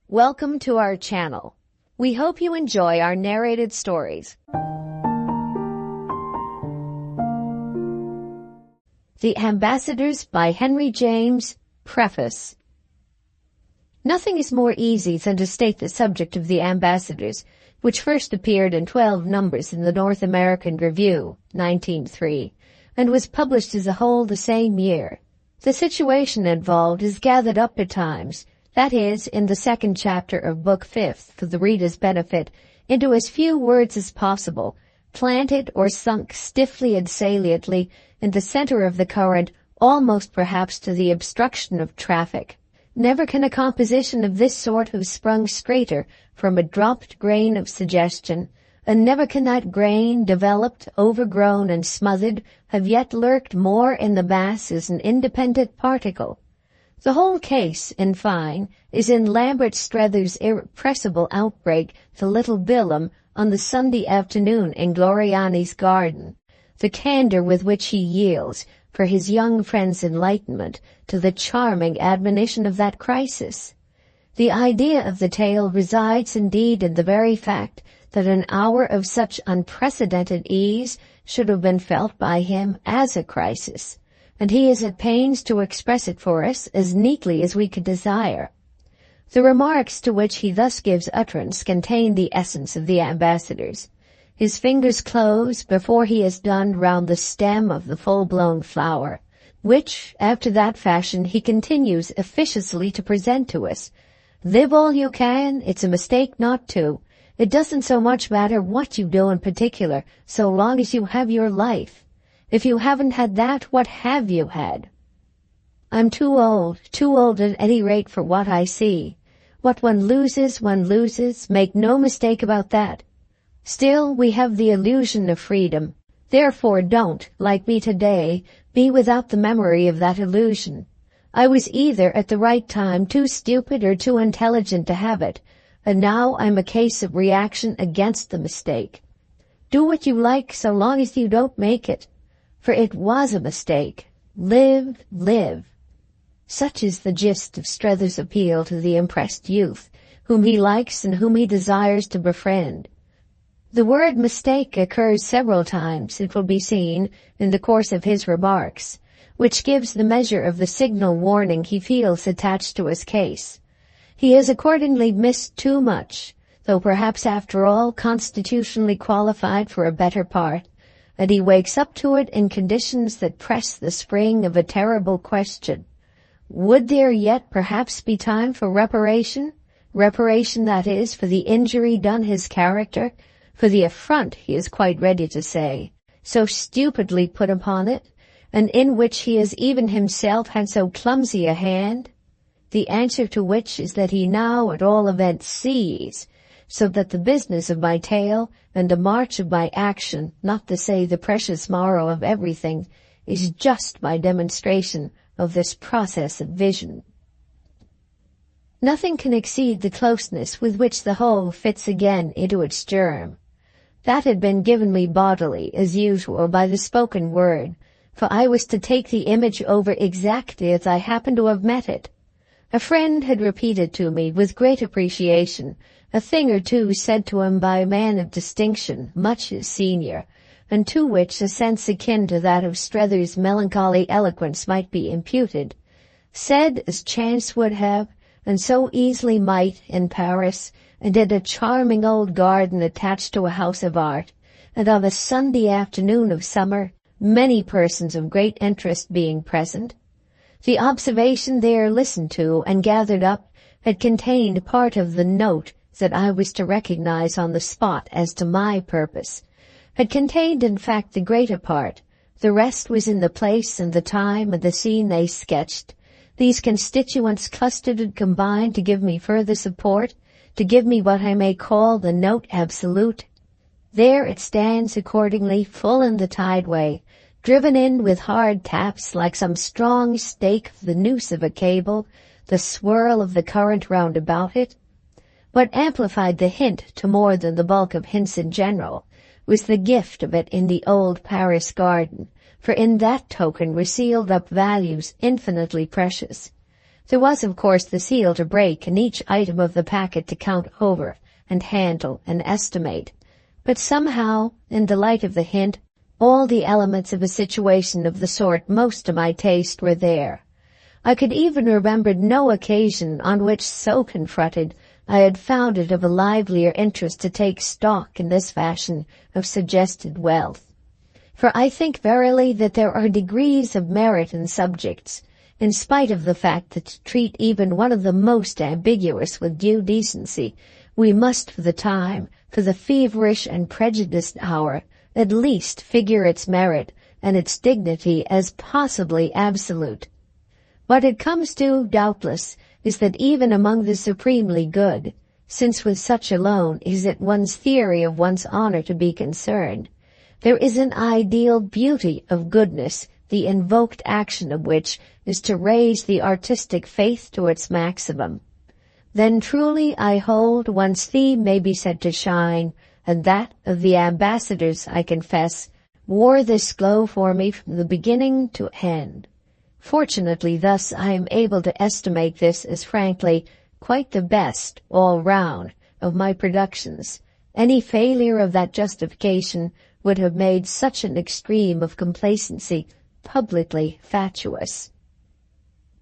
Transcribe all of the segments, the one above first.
Welcome to our channel. We hope you enjoy our narrated stories. The Ambassadors by Henry James. Preface. Nothing is more easy than to state the subject of The Ambassadors, which first appeared in 12 numbers in the North American Review, 1903, and was published as a whole the same year. The situation involved is gathered up at times, that is, in the second chapter of Book 5th, for the reader's benefit, into as few words as possible, planted or sunk stiffly and saliently in the center of the current, almost perhaps to the obstruction of traffic. Never can a composition of this sort have sprung straighter from a dropped grain of suggestion, and never can that grain, developed, overgrown, and smothered, have yet lurked more in the mass as an independent particle. The whole case, in fine, is in Lambert Strether's irrepressible outbreak to little Billum on the Sunday afternoon in Gloriani's garden, the candor with which he yields, for his young friend's enlightenment, to the charming admonition of that crisis. The idea of the tale resides indeed in the very fact that an hour of such unprecedented ease should have been felt by him as a crisis, and he is at pains to express it for us as neatly as we could desire. The remarks to which he thus gives utterance contain the essence of The Ambassadors. His fingers close before he has done round the stem of the full-blown flower, which, after that fashion, he continues officiously to present to us. Live all you can, it's a mistake not to. It doesn't so much matter what you do in particular, so long as you have your life. If you haven't had that, what have you had? I'm too old at any rate for what I see. What one loses, make no mistake about that. Still, we have the illusion of freedom. Therefore don't, like me today, be without the memory of that illusion. I was either at the right time too stupid or too intelligent to have it, and now I'm a case of reaction against the mistake. Do what you like so long as you don't make it. For it was a mistake. Live. Such is the gist of Strether's appeal to the impressed youth, whom he likes and whom he desires to befriend. The word mistake occurs several times, it will be seen, in the course of his remarks, which gives the measure of the signal warning he feels attached to his case. He has accordingly missed too much, though perhaps after all constitutionally qualified for a better part, and he wakes up to it in conditions that press the spring of a terrible question. Would there yet perhaps be time for reparation? Reparation, that is, for the injury done his character, for the affront, he is quite ready to say, so stupidly put upon it, and in which he has even himself had so clumsy a hand? The answer to which is that he now at all events sees, so that the business of my tale and the march of my action, not to say the precious morrow of everything, is just my demonstration of this process of vision. Nothing can exceed the closeness with which the whole fits again into its germ. That had been given me bodily, as usual, by the spoken word, for I was to take the image over exactly as I happened to have met it. A friend had repeated to me, with great appreciation, a thing or two said to him by a man of distinction, much his senior, and to which a sense akin to that of Strether's melancholy eloquence might be imputed, said as chance would have, and so easily might, in Paris, and in a charming old garden attached to a house of art, and on a Sunday afternoon of summer, many persons of great interest being present. The observation there listened to and gathered up had contained part of the note that I was to recognize on the spot as to my purpose, had contained in fact the greater part. The rest was in the place and the time and the scene they sketched. These constituents clustered and combined to give me further support, to give me what I may call the note absolute. There it stands accordingly, full in the tideway, driven in with hard taps like some strong stake of the noose of a cable, the swirl of the current round about it. What amplified the hint to more than the bulk of hints in general was the gift of it in the old Paris garden, for in that token were sealed up values infinitely precious. There was, of course, the seal to break and each item of the packet to count over and handle and estimate. But somehow, in the light of the hint, all the elements of a situation of the sort most to my taste were there. I could even remember no occasion on which, so confronted, I had found it of a livelier interest to take stock in this fashion of suggested wealth. For I think verily that there are degrees of merit in subjects, in spite of the fact that to treat even one of the most ambiguous with due decency, we must for the time, for the feverish and prejudiced hour, at least figure its merit and its dignity as possibly absolute. What it comes to, doubtless, is that even among the supremely good, since with such alone is it one's theory of one's honor to be concerned, there is an ideal beauty of goodness, the invoked action of which is to raise the artistic faith to its maximum. Then truly I hold one's theme may be said to shine, and that of the ambassadors, I confess, wore this glow for me from the beginning to end. Fortunately, thus I am able to estimate this as frankly quite the best, all round, of my productions. Any failure of that justification would have made such an extreme of complacency publicly fatuous.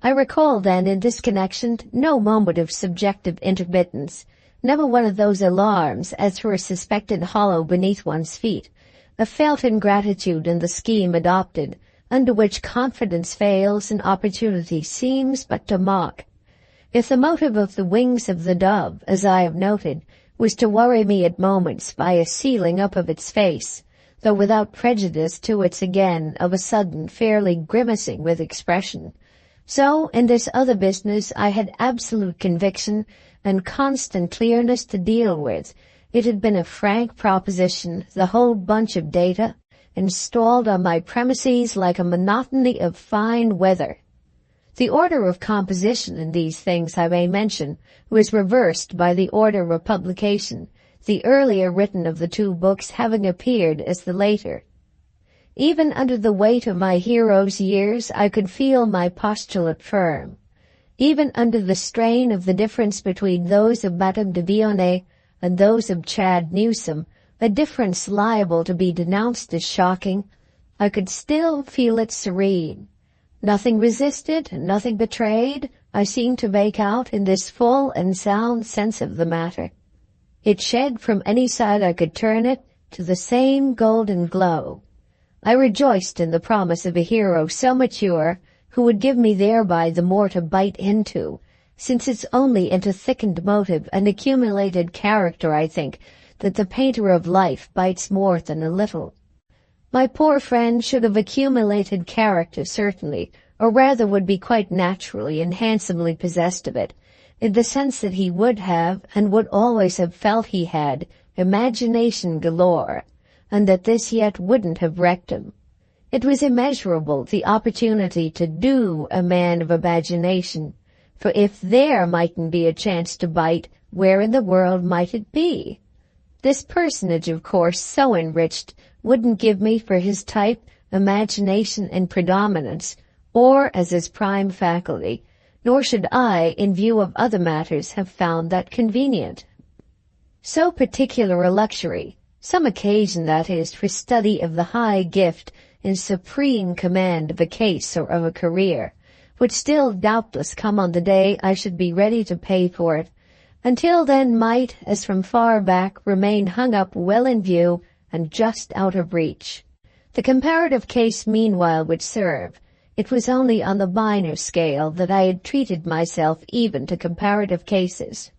I recall then in this connection no moment of subjective intermittence, never one of those alarms as for a suspected hollow beneath one's feet, a felt ingratitude in the scheme adopted, under which confidence fails and opportunity seems but to mock. If the motive of the wings of the dove, as I have noted, was to worry me at moments by a sealing up of its face, though without prejudice to its again of a sudden fairly grimacing with expression, so in this other business I had absolute conviction and constant clearness to deal with. It had been a frank proposition, the whole bunch of data, installed on my premises like a monotony of fine weather. The order of composition in these things, I may mention, was reversed by the order of publication, the earlier written of the two books having appeared as the later. Even under the weight of my hero's years, I could feel my postulate firm. Even under the strain of the difference between those of Madame de Vionnet and those of Chad Newsome, a difference liable to be denounced as shocking, I could still feel it serene. Nothing resisted, nothing betrayed, I seemed to make out in this full and sound sense of the matter. It shed from any side I could turn it to the same golden glow. I rejoiced in the promise of a hero so mature, who would give me thereby the more to bite into, since it's only into thickened motive and accumulated character, I think, that the painter of life bites more than a little. My poor friend should have accumulated character, certainly, or rather would be quite naturally and handsomely possessed of it, in the sense that he would have, and would always have felt he had, imagination galore, and that this yet wouldn't have wrecked him. It was immeasurable, the opportunity to do a man of imagination, for if there mightn't be a chance to bite, where in the world might it be? This personage, of course, so enriched, wouldn't give me for his type imagination in predominance, or as his prime faculty, nor should I, in view of other matters, have found that convenient. So particular a luxury, some occasion that is for study of the high gift and supreme command of a case or of a career, would still doubtless come on the day I should be ready to pay for it. Until then might, as from far back, remain hung up well in view and just out of reach. The comparative case meanwhile would serve. It was only on the minor scale that I had treated myself even to comparative cases.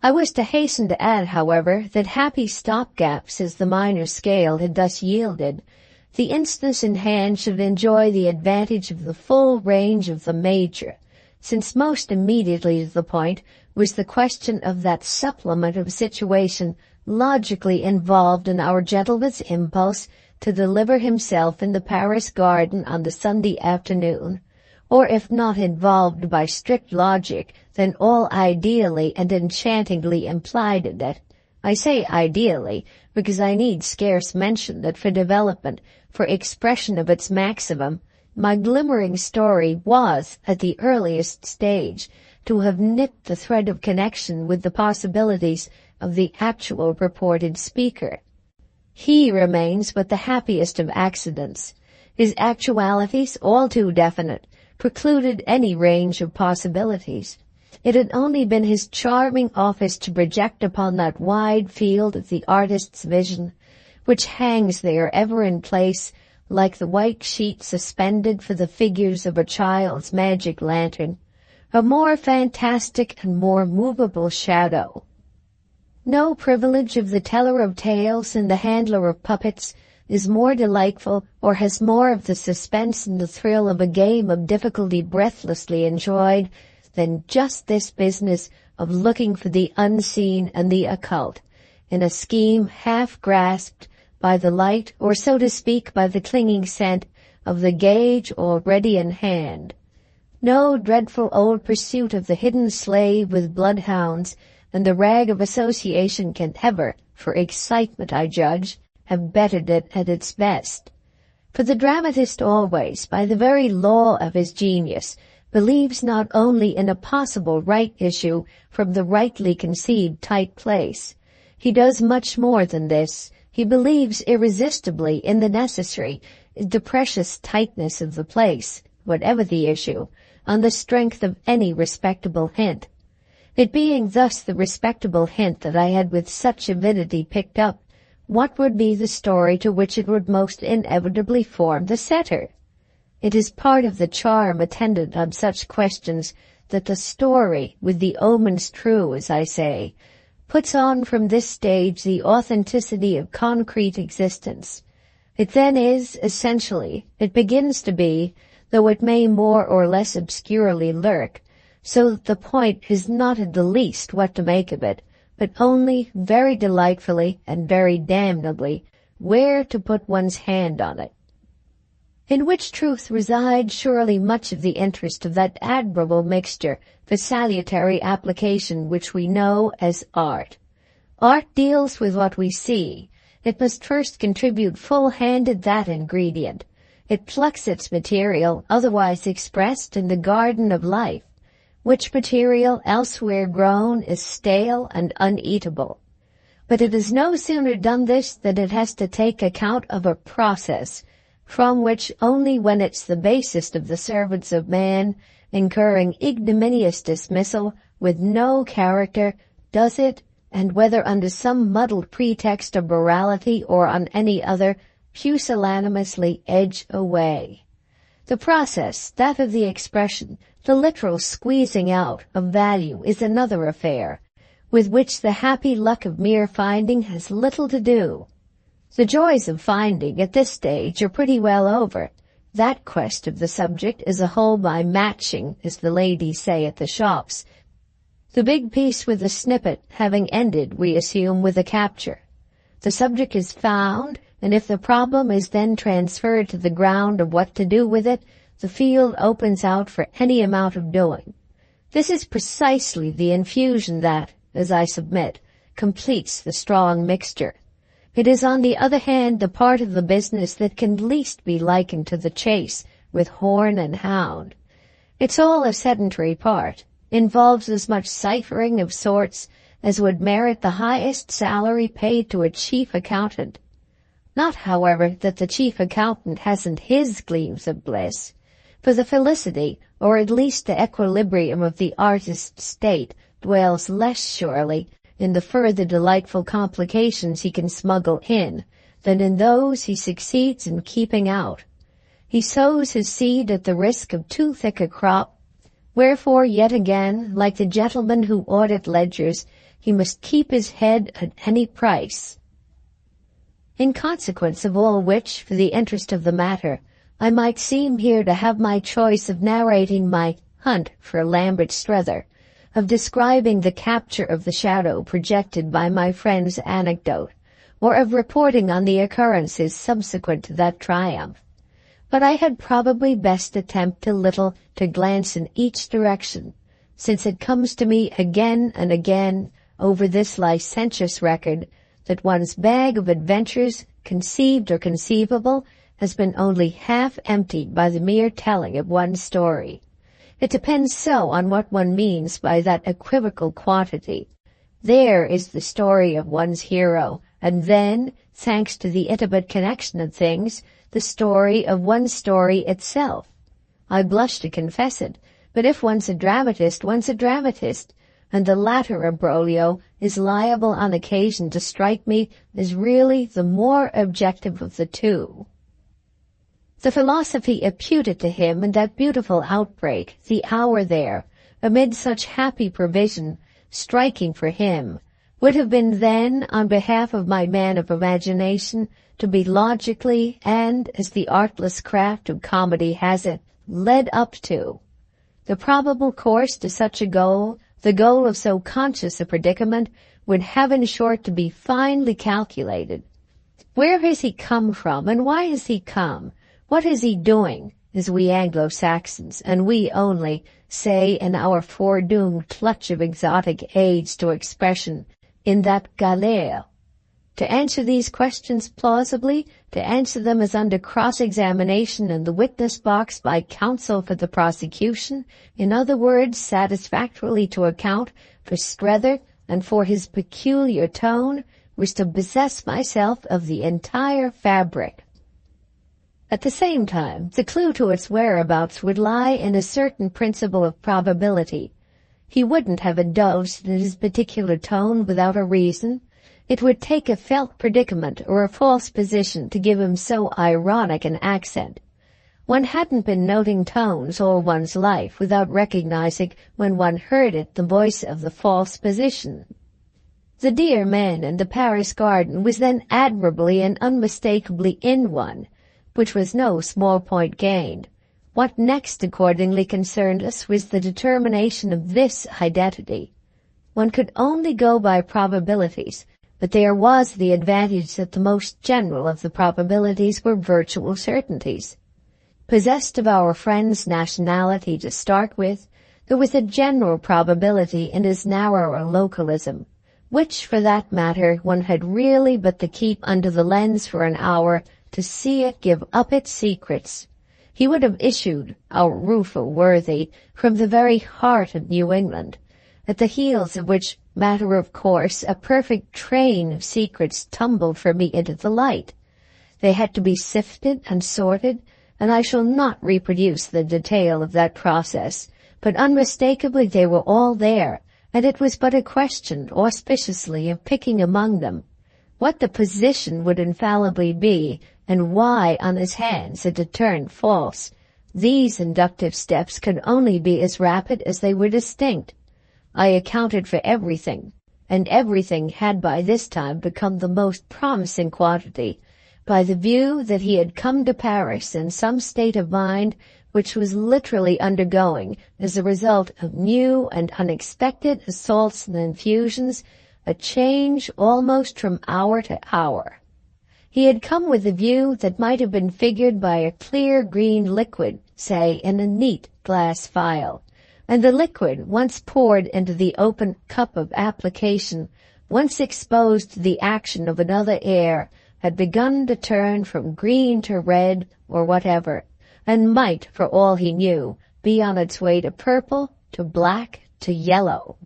I was to hasten to add, however, that happy stopgaps as the minor scale had thus yielded, the instance in hand should enjoy the advantage of the full range of the major, since most immediately to the point was the question of that supplement of situation logically involved in our gentleman's impulse to deliver himself in the Paris garden on the Sunday afternoon, or if not involved by strict logic, then all ideally and enchantingly implied in it. I say ideally, because I need scarce mention that for development, for expression of its maximum, my glimmering story was, at the earliest stage, to have nipped the thread of connection with the possibilities of the actual purported speaker. He remains but the happiest of accidents. His actualities, all too definite, precluded any range of possibilities. It had only been his charming office to project upon that wide field of the artist's vision, which hangs there ever in place, like the white sheet suspended for the figures of a child's magic lantern, a more fantastic and more movable shadow. No privilege of the teller of tales and the handler of puppets is more delightful or has more of the suspense and the thrill of a game of difficulty breathlessly enjoyed than just this business of looking for the unseen and the occult in a scheme half grasped by the light, or so to speak by the clinging scent of the gauge already in hand. No dreadful old pursuit of the hidden slave with bloodhounds and the rag of association can ever, for excitement I judge, have bettered it at its best. For the dramatist always, by the very law of his genius, believes not only in a possible right issue from the rightly conceived tight place. He does much more than this. He believes irresistibly in the necessary, the precious tightness of the place, whatever the issue, on the strength of any respectable hint. It being thus the respectable hint that I had with such avidity picked up, what would be the story to which it would most inevitably form the setter? It is part of the charm attendant on such questions that the story, with the omens true, as I say, puts on from this stage the authenticity of concrete existence. It then is, essentially, it begins to be, though it may more or less obscurely lurk, so that the point is not in the least what to make of it, but only, very delightfully and very damnably, where to put one's hand on it. In which truth resides surely much of the interest of that admirable mixture, the salutary application which we know as art. Art deals with what we see. It must first contribute full-handed that ingredient. It plucks its material, otherwise expressed in the garden of life, which material elsewhere grown is stale and uneatable. But it has no sooner done this than it has to take account of a process, from which only when it's the basest of the servants of man, incurring ignominious dismissal with no character, does it, and whether under some muddled pretext of morality or on any other, pusillanimously edge away. The process, that of the expression, the literal squeezing out of value, is another affair, with which the happy luck of mere finding has little to do. The joys of finding at this stage are pretty well over. That quest of the subject is a whole by matching, as the ladies say at the shops. The big piece with the snippet having ended, we assume, with a capture. The subject is found, and if the problem is then transferred to the ground of what to do with it, the field opens out for any amount of doing. This is precisely the infusion that, as I submit, completes the strong mixture. It is, on the other hand, the part of the business that can least be likened to the chase with horn and hound. It's all a sedentary part, involves as much ciphering of sorts as would merit the highest salary paid to a chief accountant. Not, however, that the chief accountant hasn't his gleams of bliss, for the felicity, or at least the equilibrium of the artist's state, dwells less surely in the further delightful complications he can smuggle in than in those he succeeds in keeping out. He sows his seed at the risk of too thick a crop, wherefore yet again, like the gentlemen who audit ledgers, he must keep his head at any price. In consequence of all which, for the interest of the matter, I might seem here to have my choice of narrating my hunt for Lambert Strether, of describing the capture of the shadow projected by my friend's anecdote, or of reporting on the occurrences subsequent to that triumph. But I had probably best attempt a little to glance in each direction, since it comes to me again and again over this licentious record that one's bag of adventures, conceived or conceivable, has been only half emptied by the mere telling of one's story. It depends so on what one means by that equivocal quantity. There is the story of one's hero, and then, thanks to the intimate connection of things, the story of one's story itself. I blush to confess it, but if one's a dramatist, one's a dramatist, and the latter imbroglio is liable on occasion to strike me as really the more objective of the two. The philosophy imputed to him in that beautiful outbreak, the hour there, amid such happy provision, striking for him, would have been then, on behalf of my man of imagination, to be logically, and, as the artless craft of comedy has it, led up to. The probable course to such a goal, the goal of so conscious a predicament, would have in short to be finely calculated. Where has he come from, and why has he come? What is he doing, as we Anglo-Saxons, and we only, say in our foredoomed clutch of exotic aids to expression, in that galère? To answer these questions plausibly, to answer them as under cross-examination in the witness box by counsel for the prosecution, in other words, satisfactorily to account for Strether and for his peculiar tone, was to possess myself of the entire fabric. At the same time, the clue to its whereabouts would lie in a certain principle of probability. He wouldn't have indulged in his particular tone without a reason. It would take a felt predicament or a false position to give him so ironic an accent. One hadn't been noting tones all one's life without recognizing, when one heard it, the voice of the false position. The dear man in the Paris garden was then admirably and unmistakably in one, which was no small point gained. What next accordingly concerned us was the determination of this identity. One could only go by probabilities, but there was the advantage that the most general of the probabilities were virtual certainties. Possessed of our friend's nationality to start with, there was a general probability in his narrower localism, which, for that matter, one had really but to keep under the lens for an hour to see it give up its secrets. He would have issued, our rueful worthy, from the very heart of New England, at the heels of which matter of course a perfect train of secrets tumbled for me into the light. They had to be sifted and sorted, and I shall not reproduce the detail of that process, but unmistakably they were all there, and it was but a question, auspiciously, of picking among them. What the position would infallibly be, and why on his hands it had turned false, these inductive steps could only be as rapid as they were distinct. I accounted for everything, and everything had by this time become the most promising quantity, by the view that he had come to Paris in some state of mind which was literally undergoing, as a result of new and unexpected assaults and infusions, a change almost from hour to hour. He had come with a view that might have been figured by a clear green liquid, say, in a neat glass phial, and the liquid, once poured into the open cup of application, once exposed to the action of another air, had begun to turn from green to red or whatever, and might, for all he knew, be on its way to purple, to black, to yellow.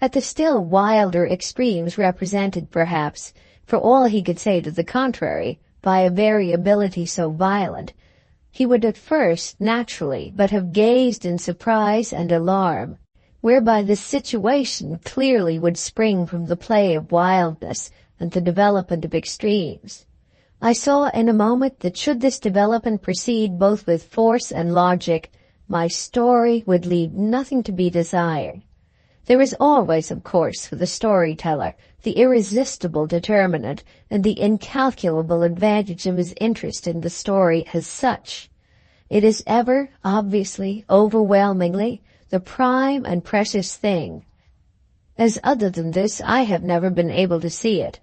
At the still wilder extremes represented, perhaps, for all he could say to the contrary, by a variability so violent, he would at first, naturally, but have gazed in surprise and alarm, whereby the situation clearly would spring from the play of wildness and the development of extremes. I saw in a moment that should this development proceed both with force and logic, my story would leave nothing to be desired. There is always, of course, for the storyteller, the irresistible determinant and the incalculable advantage of his interest in the story as such. It is ever, obviously, overwhelmingly, the prime and precious thing. As other than this, I have never been able to see it.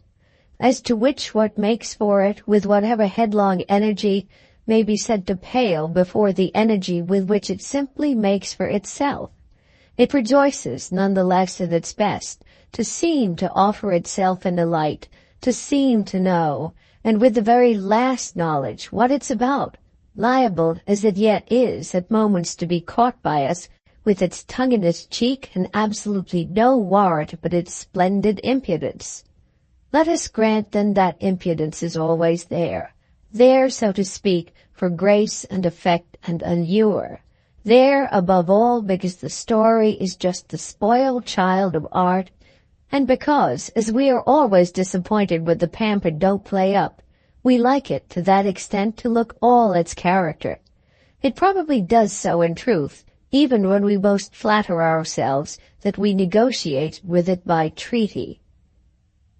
As to which what makes for it, with whatever headlong energy, may be said to pale before the energy with which it simply makes for itself. It rejoices, none the less, at its best, to seem to offer itself in a light, to seem to know, and with the very last knowledge what it's about, liable as it yet is at moments to be caught by us, with its tongue in its cheek and absolutely no warrant but its splendid impudence. Let us grant then that impudence is always there, so to speak, for grace and effect and allure. There, above all, because the story is just the spoiled child of art, and because, as we are always disappointed when the pampered don't play up, we like it to that extent to look all its character. It probably does so in truth, even when we most flatter ourselves that we negotiate with it by treaty.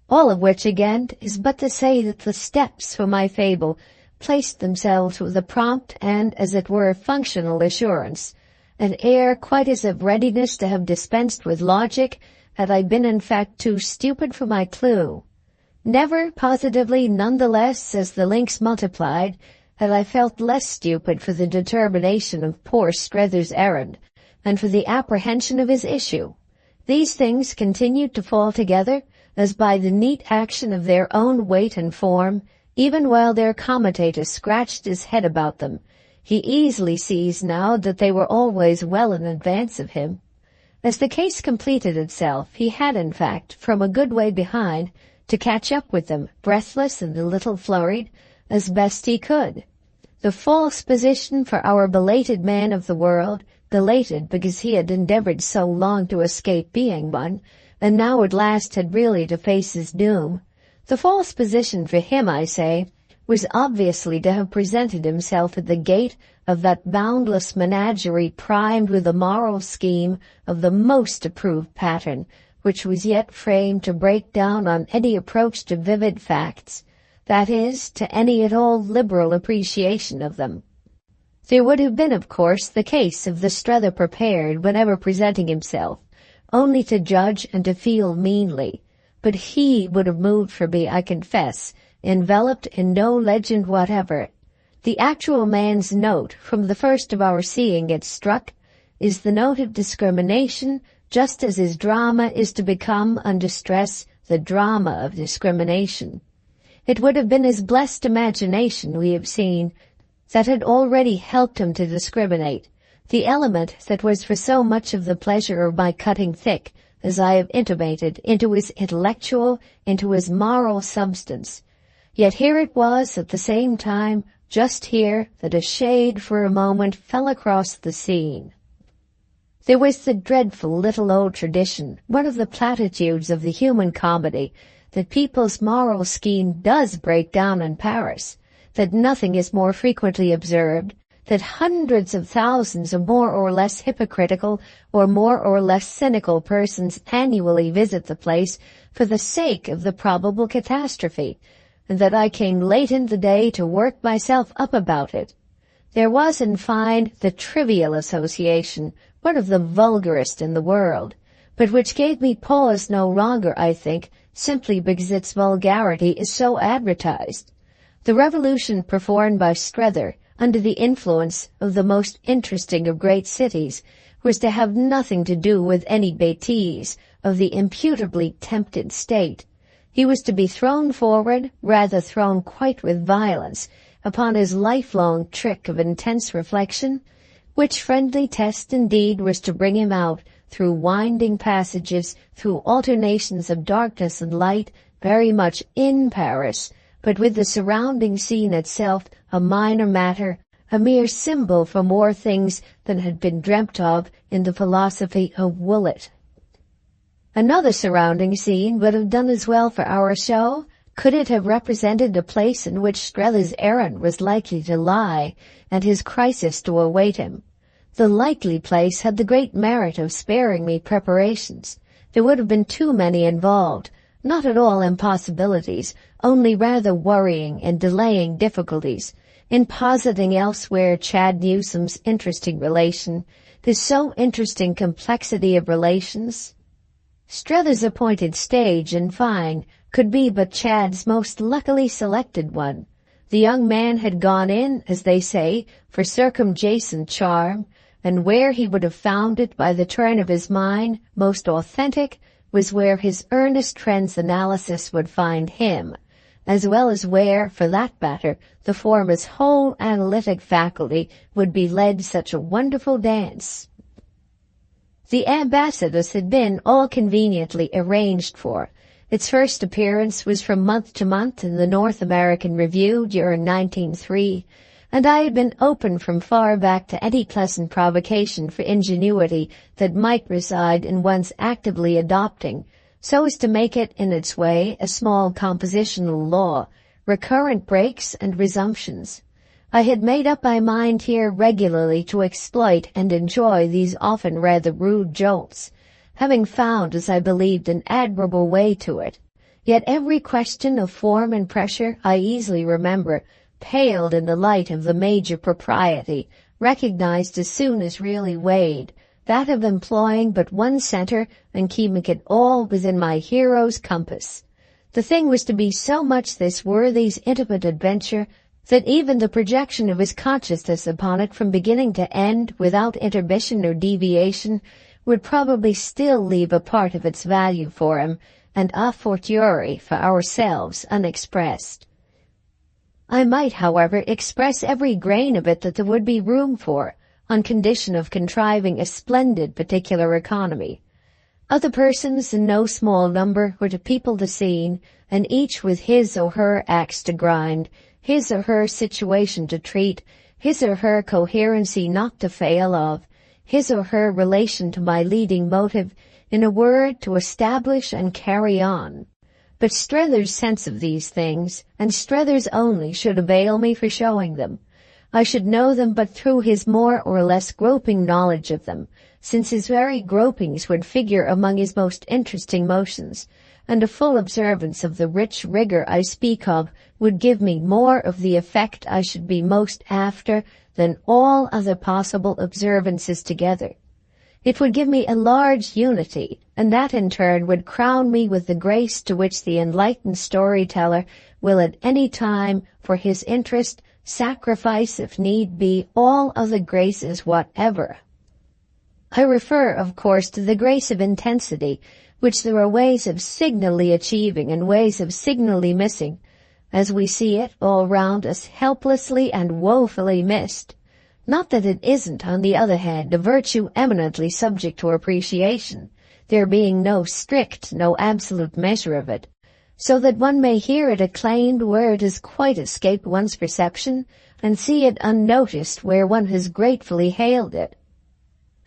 All of which, again, is but to say that the steps for my fable placed themselves with a prompt and, as it were, functional assurance, an air quite as of readiness to have dispensed with logic had I been in fact too stupid for my clue. Never, positively, none the less, as the links multiplied, had I felt less stupid for the determination of poor Strether's errand, and for the apprehension of his issue. These things continued to fall together, as by the neat action of their own weight and form, even while their commentator scratched his head about them. He easily sees now that they were always well in advance of him. As the case completed itself, he had, in fact, from a good way behind, to catch up with them, breathless and a little flurried, as best he could. The false position for our belated man of the world, belated because he had endeavored so long to escape being one, and now at last had really to face his doom. The false position for him, I say, was obviously to have presented himself at the gate of that boundless menagerie primed with a moral scheme of the most approved pattern, which was yet framed to break down on any approach to vivid facts, that is, to any at all liberal appreciation of them. There would have been, of course, the case of the Strether prepared, whenever presenting himself, only to judge and to feel meanly, but he would have moved for me, I confess, enveloped in no legend whatever. The actual man's note, from the first of our seeing it struck, is the note of discrimination, just as his drama is to become, under stress, the drama of discrimination. It would have been his blessed imagination, we have seen, that had already helped him to discriminate, the element that was for so much of the pleasure of my cutting thick, as I have intimated, into his intellectual, into his moral substance. Yet here it was, at the same time, just here, that a shade for a moment fell across the scene. There was the dreadful little old tradition, one of the platitudes of the human comedy, that people's moral scheme does break down in Paris, that nothing is more frequently observed, that hundreds of thousands of more or less hypocritical or more or less cynical persons annually visit the place for the sake of the probable catastrophe, and that I came late in the day to work myself up about it. There was, in fine, the trivial association, one of the vulgarest in the world, but which gave me pause no longer, I think, simply because its vulgarity is so advertised. The revolution performed by Strether, under the influence of the most interesting of great cities, was to have nothing to do with any bêtise of the imputably tempted state. He was to be thrown forward, rather thrown quite with violence, upon his lifelong trick of intense reflection, which friendly test indeed was to bring him out, through winding passages, through alternations of darkness and light, very much in Paris, but with the surrounding scene itself a minor matter, a mere symbol for more things than had been dreamt of in the philosophy of Woollett. Another surrounding scene would have done as well for our show, could it have represented a place in which Strether's errand was likely to lie, and his crisis to await him. The likely place had the great merit of sparing me preparations. There would have been too many involved, not at all impossibilities, only rather worrying and delaying difficulties, in positing elsewhere Chad Newsome's interesting relation, the so interesting complexity of relations. Strether's appointed stage, in fine, could be but Chad's most luckily selected one. The young man had gone in, as they say, for circumjacent charm, and where he would have found it by the turn of his mind most authentic was where his earnest friend's analysis would find him, as well as where, for that matter, the former's whole analytic faculty would be led such a wonderful dance. The ambassadors had been all conveniently arranged for. Its first appearance was from month to month in the North American Review during 1903, and I had been open from far back to any pleasant provocation for ingenuity that might reside in one's actively adopting, so as to make it in its way a small compositional law, recurrent breaks and resumptions. I had made up my mind here regularly to exploit and enjoy these often rather rude jolts, having found, as I believed, an admirable way to it. Yet every question of form and pressure, I easily remember, paled in the light of the major propriety, recognized as soon as really weighed, that of employing but one center and keeping it all within my hero's compass. The thing was to be so much this worthy's intimate adventure that even the projection of his consciousness upon it from beginning to end without intermission or deviation would probably still leave a part of its value for him, and a fortiori for ourselves, unexpressed. I might, however, express every grain of it that there would be room for, on condition of contriving a splendid particular economy. Other persons in no small number were to people the scene, and each with his or her axe to grind, his or her situation to treat, his or her coherency not to fail of, his or her relation to my leading motive, in a word, to establish and carry on. But Strether's sense of these things, and Strether's only, should avail me for showing them. I should know them but through his more or less groping knowledge of them, since his very gropings would figure among his most interesting motions, and a full observance of the rich rigor I speak of would give me more of the effect I should be most after than all other possible observances together. It would give me a large unity, and that in turn would crown me with the grace to which the enlightened storyteller will at any time, for his interest, sacrifice, if need be, all other graces whatever. I refer, of course, to the grace of intensity, which there are ways of signally achieving and ways of signally missing, as we see it all round us helplessly and woefully missed. Not that it isn't, on the other hand, a virtue eminently subject to appreciation, there being no strict, no absolute measure of it, so that one may hear it acclaimed where it has quite escaped one's perception, and see it unnoticed where one has gratefully hailed it.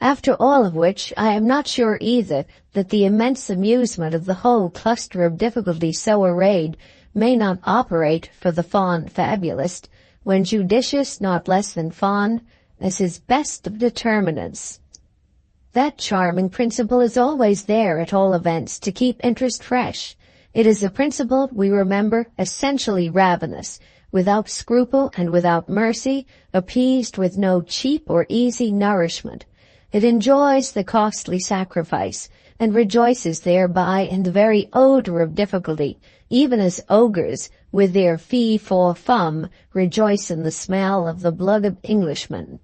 After all of which, I am not sure either that the immense amusement of the whole cluster of difficulties so arrayed may not operate for the fond fabulist, when judicious not less than fond, as his best of determinants. That charming principle is always there at all events to keep interest fresh. It is a principle, we remember, essentially ravenous, without scruple and without mercy, appeased with no cheap or easy nourishment. It enjoys the costly sacrifice, and rejoices thereby in the very odor of difficulty, even as ogres, with their fee for fum, rejoice in the smell of the blood of Englishmen.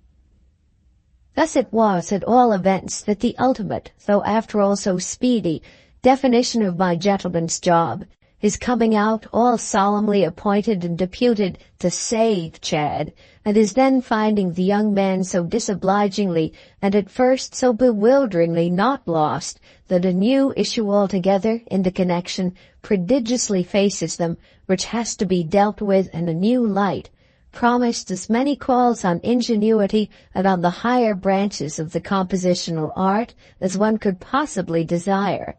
Thus it was, at all events, that the ultimate, though after all so speedy, definition of my gentleman's job, his coming out all solemnly appointed and deputed to save Chad, and his then finding the young man so disobligingly and at first so bewilderingly not lost that a new issue altogether in the connection prodigiously faces them, which has to be dealt with in a new light, promised as many calls on ingenuity and on the higher branches of the compositional art as one could possibly desire.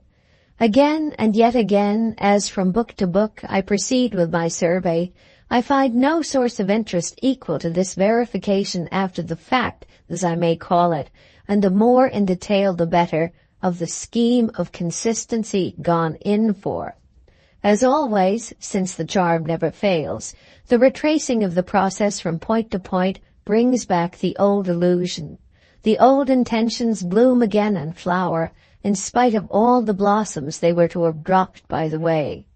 Again and yet again, as from book to book I proceed with my survey, I find no source of interest equal to this verification after the fact, as I may call it, and the more in detail the better, of the scheme of consistency gone in for. As always, since the charm never fails, the retracing of the process from point to point brings back the old illusion. The old intentions bloom again and flower, in spite of all the blossoms they were to have dropped by the way.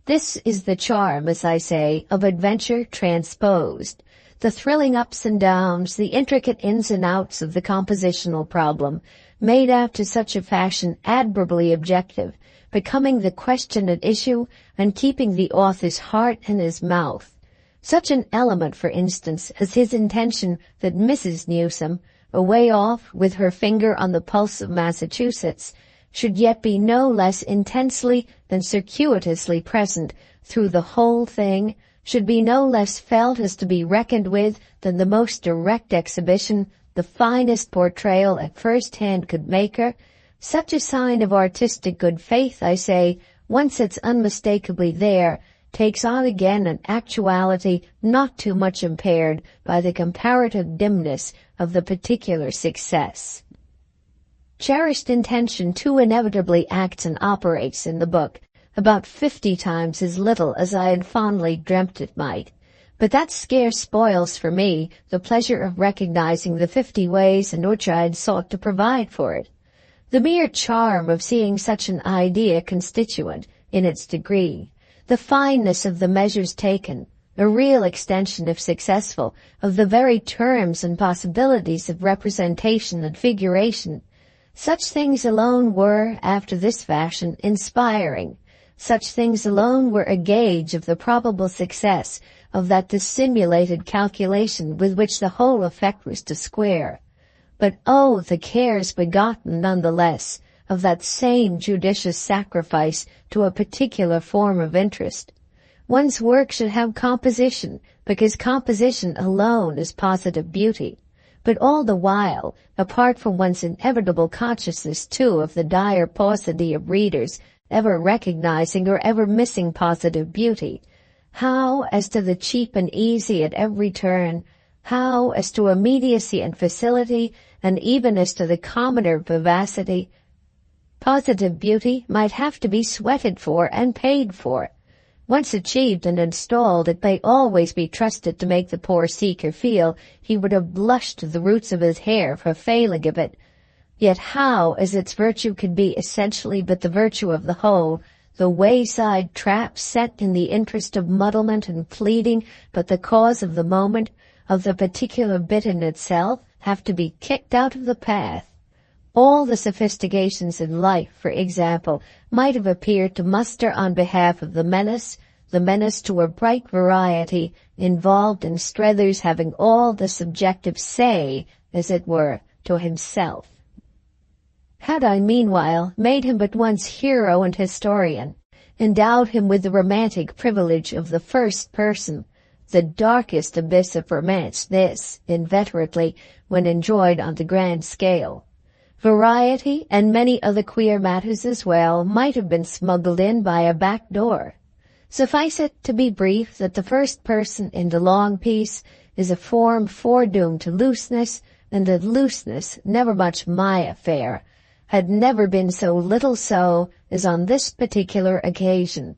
This is the charm, as I say, of adventure transposed. The thrilling ups and downs, the intricate ins and outs of the compositional problem, made after such a fashion admirably objective, becoming the question at issue and keeping the author's heart in his mouth. Such an element, for instance, as his intention that Mrs. Newsome, away off with her finger on the pulse of Massachusetts, should yet be no less intensely than circuitously present through the whole thing, should be no less felt as to be reckoned with than the most direct exhibition, the finest portrayal at first hand could make her. Such a sign of artistic good faith, I say, once it's unmistakably there, takes on again an actuality not too much impaired by the comparative dimness of the particular success. Cherished intention too inevitably acts and operates in the book, about 50 times as little as I had fondly dreamt it might. But that scarce spoils for me the pleasure of recognizing the 50 ways in which I had sought to provide for it. The mere charm of seeing such an idea constituent, in its degree, the fineness of the measures taken, a real extension, if successful, of the very terms and possibilities of representation and figuration. Such things alone were, after this fashion, inspiring. Such things alone were a gauge of the probable success of that dissimulated calculation with which the whole effect was to square. But oh, the cares begotten none the less of that same judicious sacrifice to a particular form of interest. One's work should have composition, because composition alone is positive beauty. But all the while, apart from one's inevitable consciousness too of the dire paucity of readers ever recognizing or ever missing positive beauty, how as to the cheap and easy at every turn, how as to immediacy and facility, and even as to the commoner vivacity, positive beauty might have to be sweated for and paid for. Once achieved and installed, it may always be trusted to make the poor seeker feel he would have blushed to the roots of his hair for failing of it. Yet how, as its virtue could be essentially but the virtue of the whole, the wayside trap set in the interest of muddlement and pleading, but the cause of the moment, of the particular bit in itself, have to be kicked out of the path. All the sophistications in life, for example, might have appeared to muster on behalf of the menace to a bright variety involved in Strether's having all the subjective say, as it were, to himself. Had I meanwhile made him but once hero and historian, endowed him with the romantic privilege of the first person, the darkest abyss of romance this, inveterately, when enjoyed on the grand scale. Variety, and many other queer matters as well, might have been smuggled in by a back door. Suffice it to be brief that the first person in the long piece is a form foredoomed to looseness, and that looseness, never much my affair, had never been so little so as on this particular occasion.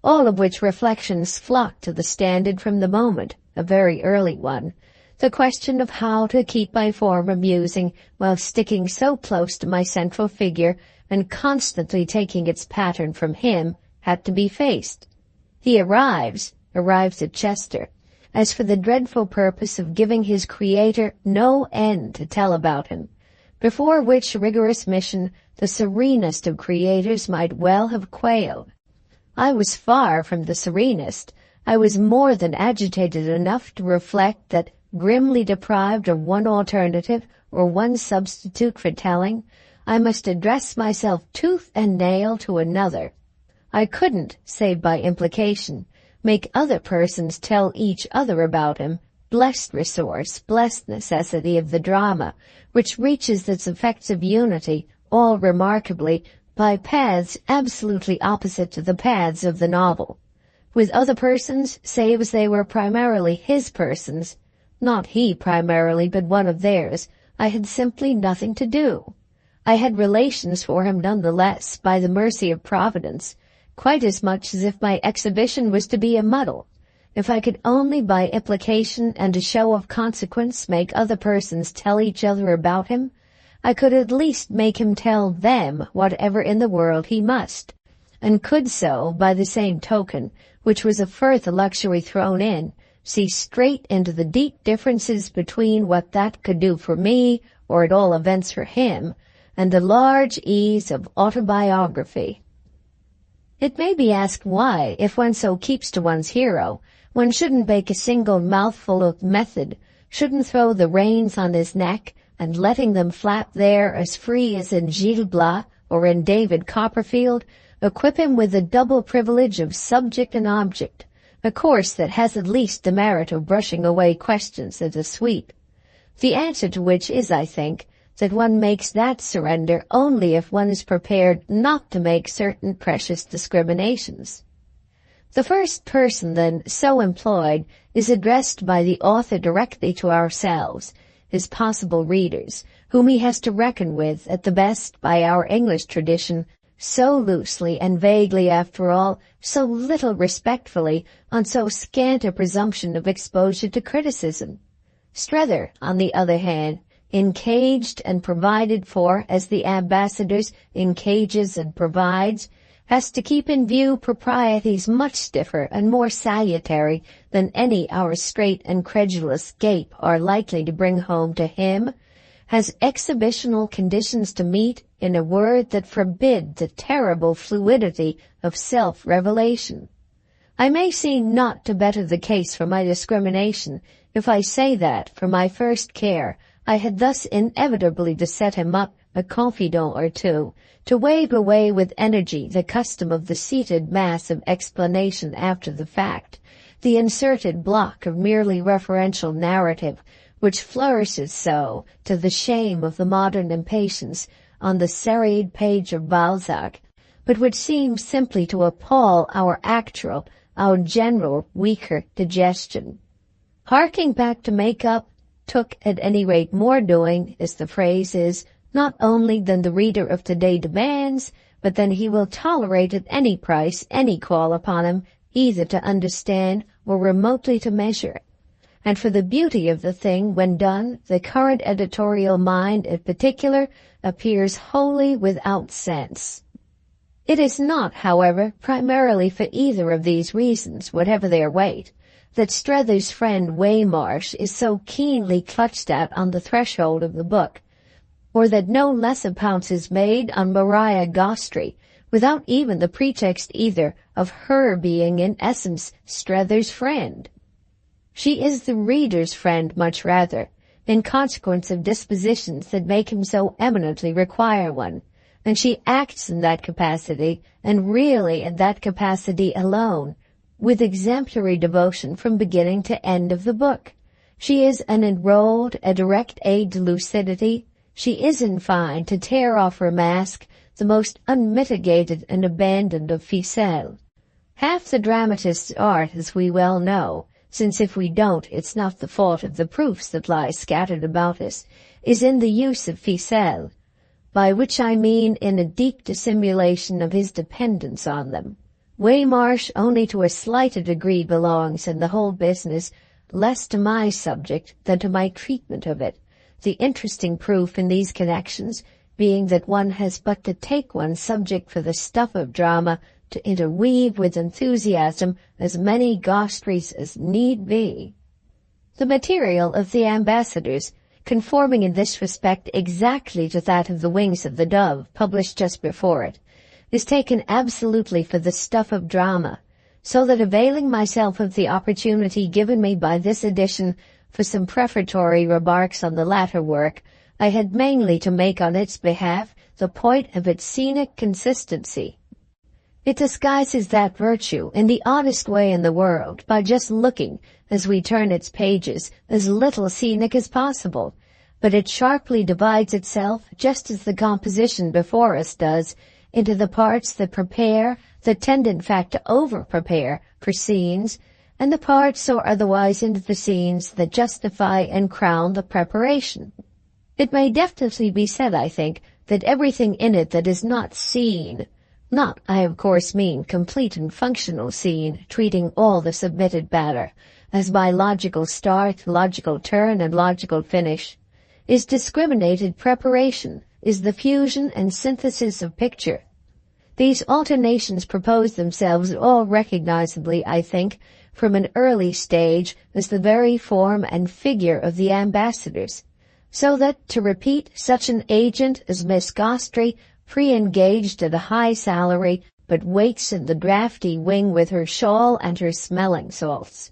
All of which reflections flocked to the standard from the moment, a very early one. The question of how to keep my form amusing while sticking so close to my central figure and constantly taking its pattern from him had to be faced. He arrives at Chester, as for the dreadful purpose of giving his creator no end to tell about him, before which rigorous mission the serenest of creators might well have quailed. I was far from the serenest. I was more than agitated enough to reflect that, grimly deprived of one alternative or one substitute for telling, I must address myself tooth and nail to another. I couldn't, save by implication, make other persons tell each other about him, blessed resource, blessed necessity of the drama, which reaches its effects of unity, all remarkably, by paths absolutely opposite to the paths of the novel. With other persons, save as they were primarily his persons, not he primarily, but one of theirs, I had simply nothing to do. I had relations for him none the less, by the mercy of Providence, quite as much as if my exhibition was to be a muddle. If I could only by implication and a show of consequence make other persons tell each other about him, I could at least make him tell them whatever in the world he must, and could so, by the same token, which was a further luxury thrown in, see straight into the deep differences between what that could do for me, or at all events for him, and the large ease of autobiography. It may be asked why, if one so keeps to one's hero, one shouldn't bake a single mouthful of method, shouldn't throw the reins on his neck, and letting them flap there as free as in Gil Blas or in David Copperfield, equip him with the double privilege of subject and object, a course that has at least the merit of brushing away questions at a sweep. The answer to which is, I think, that one makes that surrender only if one is prepared not to make certain precious discriminations. The first person, then, so employed is addressed by the author directly to ourselves, his possible readers, whom he has to reckon with, at the best, by our English tradition, so loosely and vaguely after all, so little respectfully, on so scant a presumption of exposure to criticism. Strether, on the other hand, encaged and provided for as the ambassadors encages and provides, has to keep in view proprieties much stiffer and more salutary than any our straight and credulous gape are likely to bring home to him, has exhibitional conditions to meet, in a word, that forbid the terrible fluidity of self-revelation. I may seem not to better the case for my discrimination if I say that, for my first care, I had thus inevitably to set him up a confidant or two, to wave away with energy the custom of the seated mass of explanation after the fact, the inserted block of merely referential narrative, which flourishes so, to the shame of the modern impatience, on the serried page of Balzac, but which seems simply to appall our actual, our general, weaker digestion. Harking back to make-up, took at any rate more doing, as the phrase is, not only than the reader of today demands, but than he will tolerate at any price any call upon him either to understand or remotely to measure. And for the beauty of the thing, when done, the current editorial mind in particular appears wholly without sense. It is not, however, primarily for either of these reasons, whatever their weight, that Strether's friend Waymarsh is so keenly clutched at on the threshold of the book, or that no less a pounce is made on Maria Gostry, without even the pretext either of her being in essence Strether's friend. She is the reader's friend much rather, in consequence of dispositions that make him so eminently require one, and she acts in that capacity, and really in that capacity alone, with exemplary devotion from beginning to end of the book. She is an enrolled, a direct aid to lucidity. She is, in fine, to tear off her mask, the most unmitigated and abandoned of ficelles. Half the dramatist's art, as we well know, since if we don't, it's not the fault of the proofs that lie scattered about us, is in the use of ficelles, by which I mean in a deep dissimulation of his dependence on them. Waymarsh only to a slighter degree belongs in the whole business less to my subject than to my treatment of it, the interesting proof in these connections being that one has but to take one's subject for the stuff of drama to interweave with enthusiasm as many Gostrys as need be. The material of the ambassadors, conforming in this respect exactly to that of the Wings of the Dove, published just before it, is taken absolutely for the stuff of drama, so that availing myself of the opportunity given me by this edition for some prefatory remarks on the latter work, I had mainly to make on its behalf the point of its scenic consistency. It disguises that virtue in the oddest way in the world by just looking, as we turn its pages, as little scenic as possible, but it sharply divides itself, just as the composition before us does, into the parts that prepare, that tend in fact to over-prepare for scenes, and the parts or otherwise into the scenes that justify and crown the preparation. It may definitely be said, I think, that everything in it that is not scene, not, I of course mean, complete and functional scene, treating all the submitted matter, as by logical start, logical turn, and logical finish, is discriminated preparation, is the fusion and synthesis of picture. These alternations propose themselves all recognizably, I think, from an early stage as the very form and figure of the ambassadors, so that, to repeat, such an agent as Miss Gostry, pre-engaged at a high salary, but waits in the draughty wing with her shawl and her smelling salts.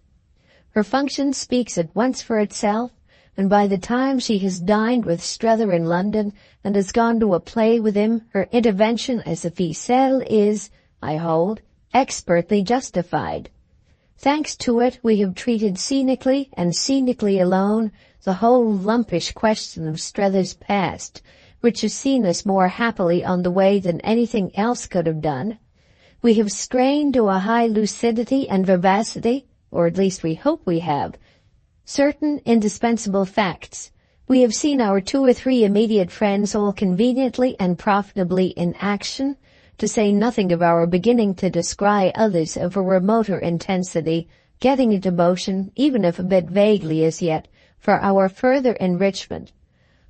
Her function speaks at once for itself, and by the time she has dined with Strether in London and has gone to a play with him, her intervention as a ficelle is, I hold, expertly justified. Thanks to it, we have treated scenically, and scenically alone, the whole lumpish question of Strether's past, which has seen us more happily on the way than anything else could have done. We have strained to a high lucidity and vivacity, or at least we hope we have, certain indispensable facts. We have seen our 2 or 3 immediate friends all conveniently and profitably in action, to say nothing of our beginning to descry others of a remoter intensity, getting into motion, even if a bit vaguely as yet, for our further enrichment.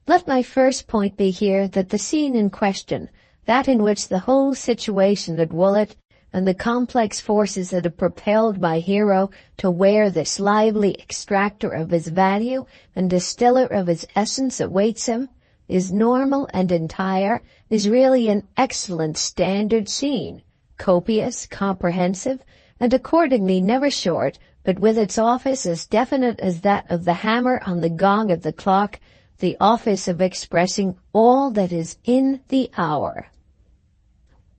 Let my first point be here that the scene in question, that in which the whole situation at Woolwich and the complex forces that have propelled my hero to wear this lively extractor of his value and distiller of his essence awaits him, is normal and entire, is really an excellent standard scene, copious, comprehensive, and accordingly never short, but with its office as definite as that of the hammer on the gong of the clock, the office of expressing all that is in the hour.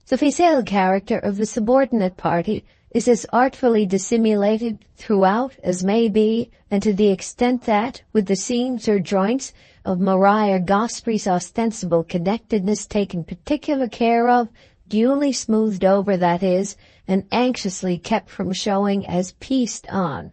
The ficelle character of the subordinate party is as artfully dissimulated throughout as may be, and to the extent that, with the seams or joints of Maria Gospry's ostensible connectedness taken particular care of, duly smoothed over, that is, and anxiously kept from showing as pieced on.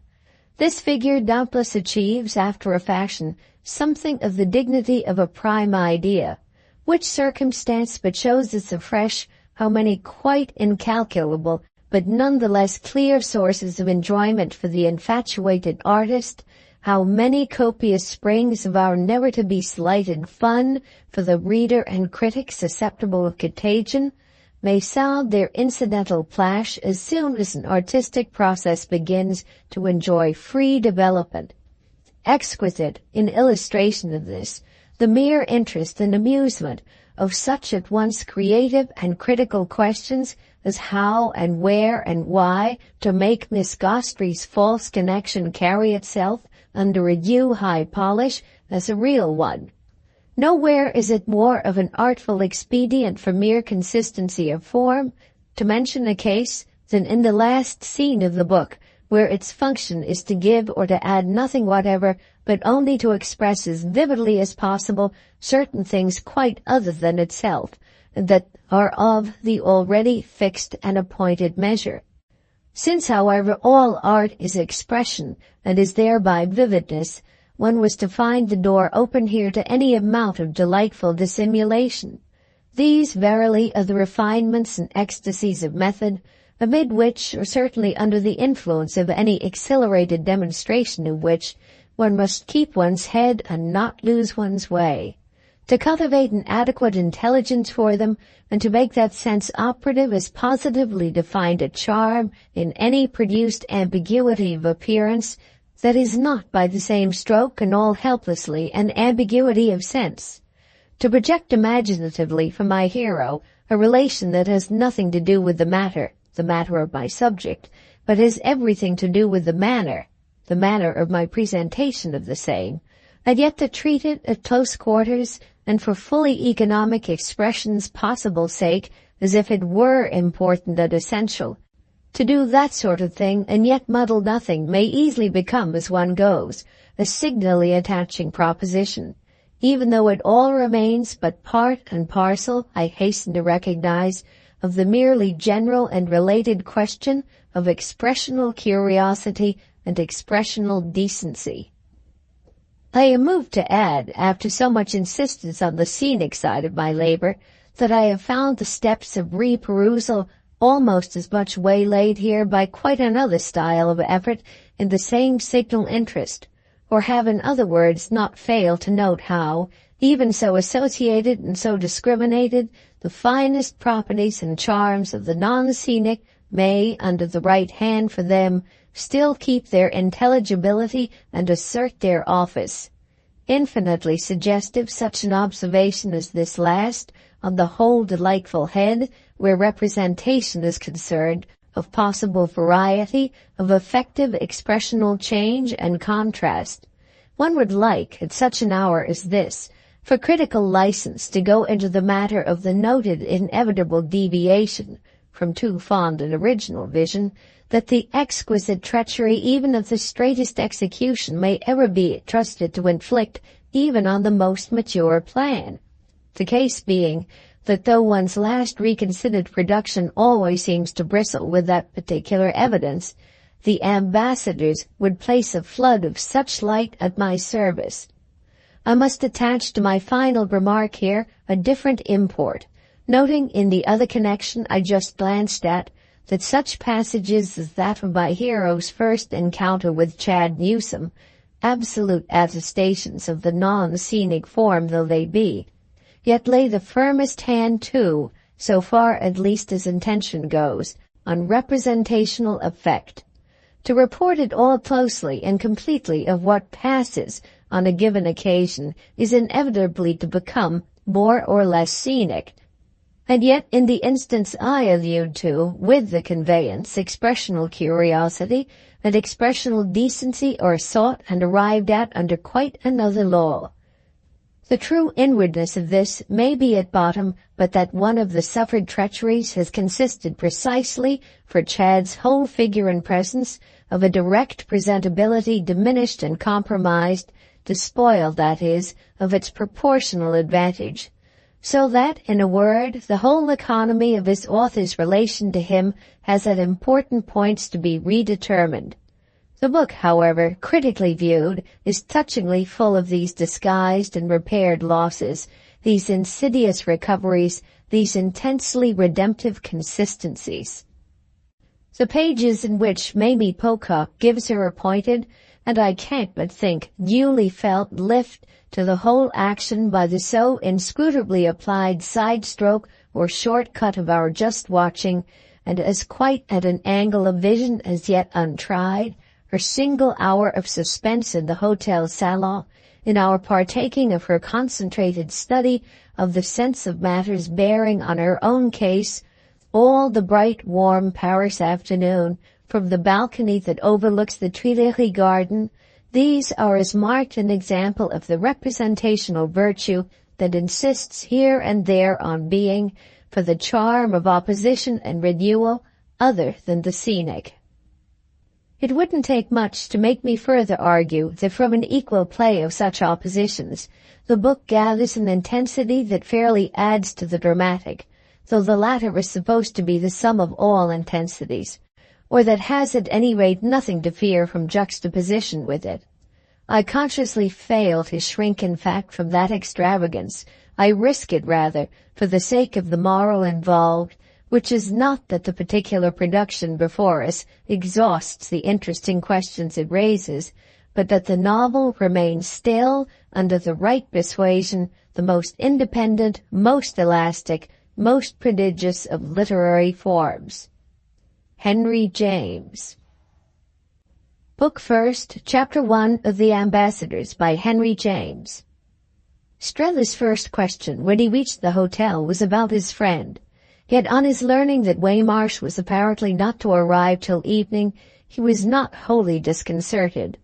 This figure doubtless achieves, after a fashion, something of the dignity of a prime idea, which circumstance but shows us afresh how many quite incalculable but none the less clear sources of enjoyment for the infatuated artist, how many copious springs of our never-to-be-slighted fun for the reader and critic susceptible of contagion, may sound their incidental plash as soon as an artistic process begins to enjoy free development. Exquisite, in illustration of this, the mere interest and amusement of such at once creative and critical questions as how and where and why to make Miss Gospry's false connection carry itself under a due high polish as a real one. Nowhere is it more of an artful expedient for mere consistency of form, to mention a case, than in the last scene of the book, where its function is to give or to add nothing whatever, but only to express as vividly as possible certain things quite other than itself, that are of the already fixed and appointed measure. Since, however, all art is expression, and is thereby vividness, one was to find the door open here to any amount of delightful dissimulation. These, verily, are the refinements and ecstasies of method, amid which, or certainly under the influence of any exhilarated demonstration of which, one must keep one's head and not lose one's way. To cultivate an adequate intelligence for them, and to make that sense operative is positively to find a charm in any produced ambiguity of appearance that is not by the same stroke and all helplessly an ambiguity of sense. To project imaginatively from my hero a relation that has nothing to do with the matter of my subject, but has everything to do with the manner of my presentation of the same, and yet to treat it at close quarters and for fully economic expression's possible sake as if it were important and essential. To do that sort of thing and yet muddle nothing may easily become, as one goes, a signally attaching proposition, even though it all remains but part and parcel, I hasten to recognize, of the merely general and related question of expressional curiosity and expressional decency. I am moved to add, after so much insistence on the scenic side of my labor, that I have found the steps of reperusal almost as much waylaid here by quite another style of effort in the same signal interest, or have in other words not failed to note how, even so associated and so discriminated, the finest properties and charms of the non-scenic may, under the right hand for them, still keep their intelligibility and assert their office. Infinitely suggestive such an observation as this last, on the whole delightful head, where representation is concerned, of possible variety, of effective expressional change and contrast. One would like, at such an hour as this, for critical license to go into the matter of the noted inevitable deviation from too fond an original vision, that the exquisite treachery even of the straightest execution may ever be trusted to inflict even on the most mature plan. The case being that though one's last reconsidered production always seems to bristle with that particular evidence, the ambassadors would place a flood of such light at my service. I must attach to my final remark here a different import, noting in the other connection I just glanced at that such passages as that of my hero's first encounter with Chad Newsome, absolute attestations of the non-scenic form though they be, yet lay the firmest hand too, so far at least as intention goes, on representational effect. To report at all closely and completely of what passes on a given occasion is inevitably to become more or less scenic, and yet in the instance I allude to, with the conveyance, expressional curiosity and expressional decency are sought and arrived at under quite another law. The true inwardness of this may be at bottom, but that one of the suffered treacheries has consisted precisely, for Chad's whole figure and presence, of a direct presentability diminished and compromised, despoiled, that is, of its proportional advantage, so that, in a word, the whole economy of his author's relation to him has at important points to be redetermined. The book, however, critically viewed, is touchingly full of these disguised and repaired losses, these insidious recoveries, these intensely redemptive consistencies. The pages in which Mamie Pocock gives her appointed, and I can't but think duly felt lift to the whole action by the so inscrutably applied side-stroke or short-cut of our just watching, and as quite at an angle of vision as yet untried, her single hour of suspense in the hotel salon, in our partaking of her concentrated study of the sense of matters bearing on her own case, all the bright, warm Paris afternoon, from the balcony that overlooks the Tuileries garden, these are as marked an example of the representational virtue that insists here and there on being, for the charm of opposition and renewal, other than the scenic. It wouldn't take much to make me further argue that from an equal play of such oppositions, the book gathers an intensity that fairly adds to the dramatic, though the latter is supposed to be the sum of all intensities, or that has at any rate nothing to fear from juxtaposition with it. I consciously fail to shrink in fact from that extravagance. I risk it rather, for the sake of the moral involved, which is not that the particular production before us exhausts the interesting questions it raises, but that the novel remains still, under the right persuasion, the most independent, most elastic, most prodigious of literary forms. Henry James. Book First, Chapter 1 of The Ambassadors by Henry James. Strether's first question when he reached the hotel was about his friend. Yet on his learning that Waymarsh was apparently not to arrive till evening, he was not wholly disconcerted.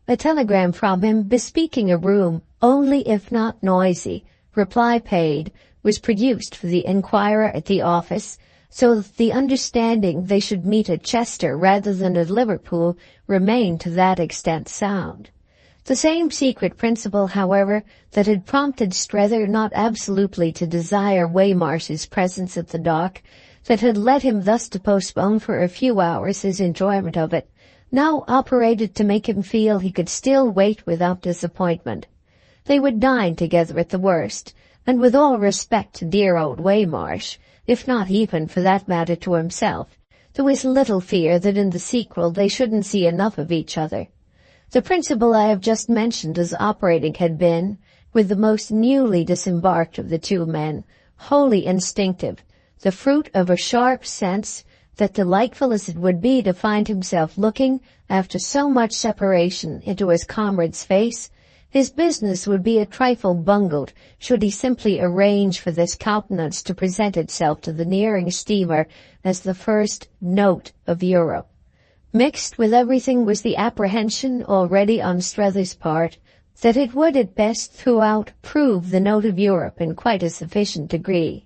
A telegram from him, bespeaking a room, only if not noisy, reply paid, was produced for the inquirer at the office, so that the understanding they should meet at Chester rather than at Liverpool remained to that extent sound. The same secret principle, however, that had prompted Strether not absolutely to desire Waymarsh's presence at the dock, that had led him thus to postpone for a few hours his enjoyment of it, now operated to make him feel he could still wait without disappointment. They would dine together at the worst, and with all respect to dear old Waymarsh, if not even for that matter to himself, there was little fear that in the sequel they shouldn't see enough of each other. The principle I have just mentioned as operating had been, with the most newly disembarked of the two men, wholly instinctive, the fruit of a sharp sense that, delightful as it would be to find himself looking, after so much separation, into his comrade's face, His business would be a trifle bungled should he simply arrange for this countenance to present itself to the nearing steamer as the first note of Europe. Mixed with everything was the apprehension already on Strether's part that it would at best throughout prove the note of Europe in quite a sufficient degree.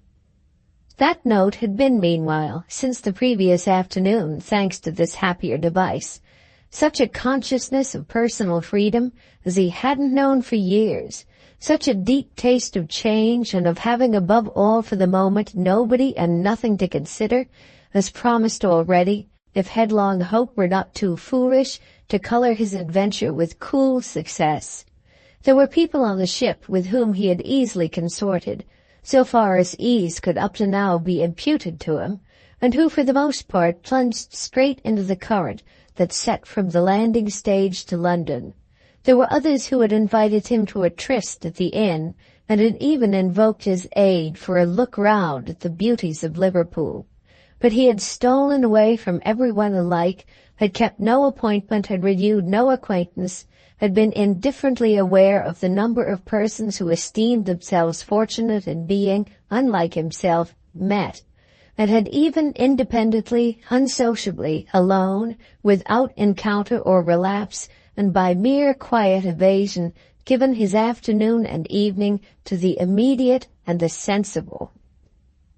That note had been, meanwhile, since the previous afternoon, thanks to this happier device, such a consciousness of personal freedom as he hadn't known for years, such a deep taste of change and of having above all for the moment nobody and nothing to consider, as promised already, if headlong hope were not too foolish to color his adventure with cool success. There were people on the ship with whom he had easily consorted, so far as ease could up to now be imputed to him, and who for the most part plunged straight into the current that set from the landing stage to London. There were others who had invited him to a tryst at the inn, and had even invoked his aid for a look round at the beauties of Liverpool. But he had stolen away from everyone alike, had kept no appointment, had renewed no acquaintance, had been indifferently aware of the number of persons who esteemed themselves fortunate in being, unlike himself, met, and had even independently, unsociably, alone, without encounter or relapse, and by mere quiet evasion, given his afternoon and evening to the immediate and the sensible.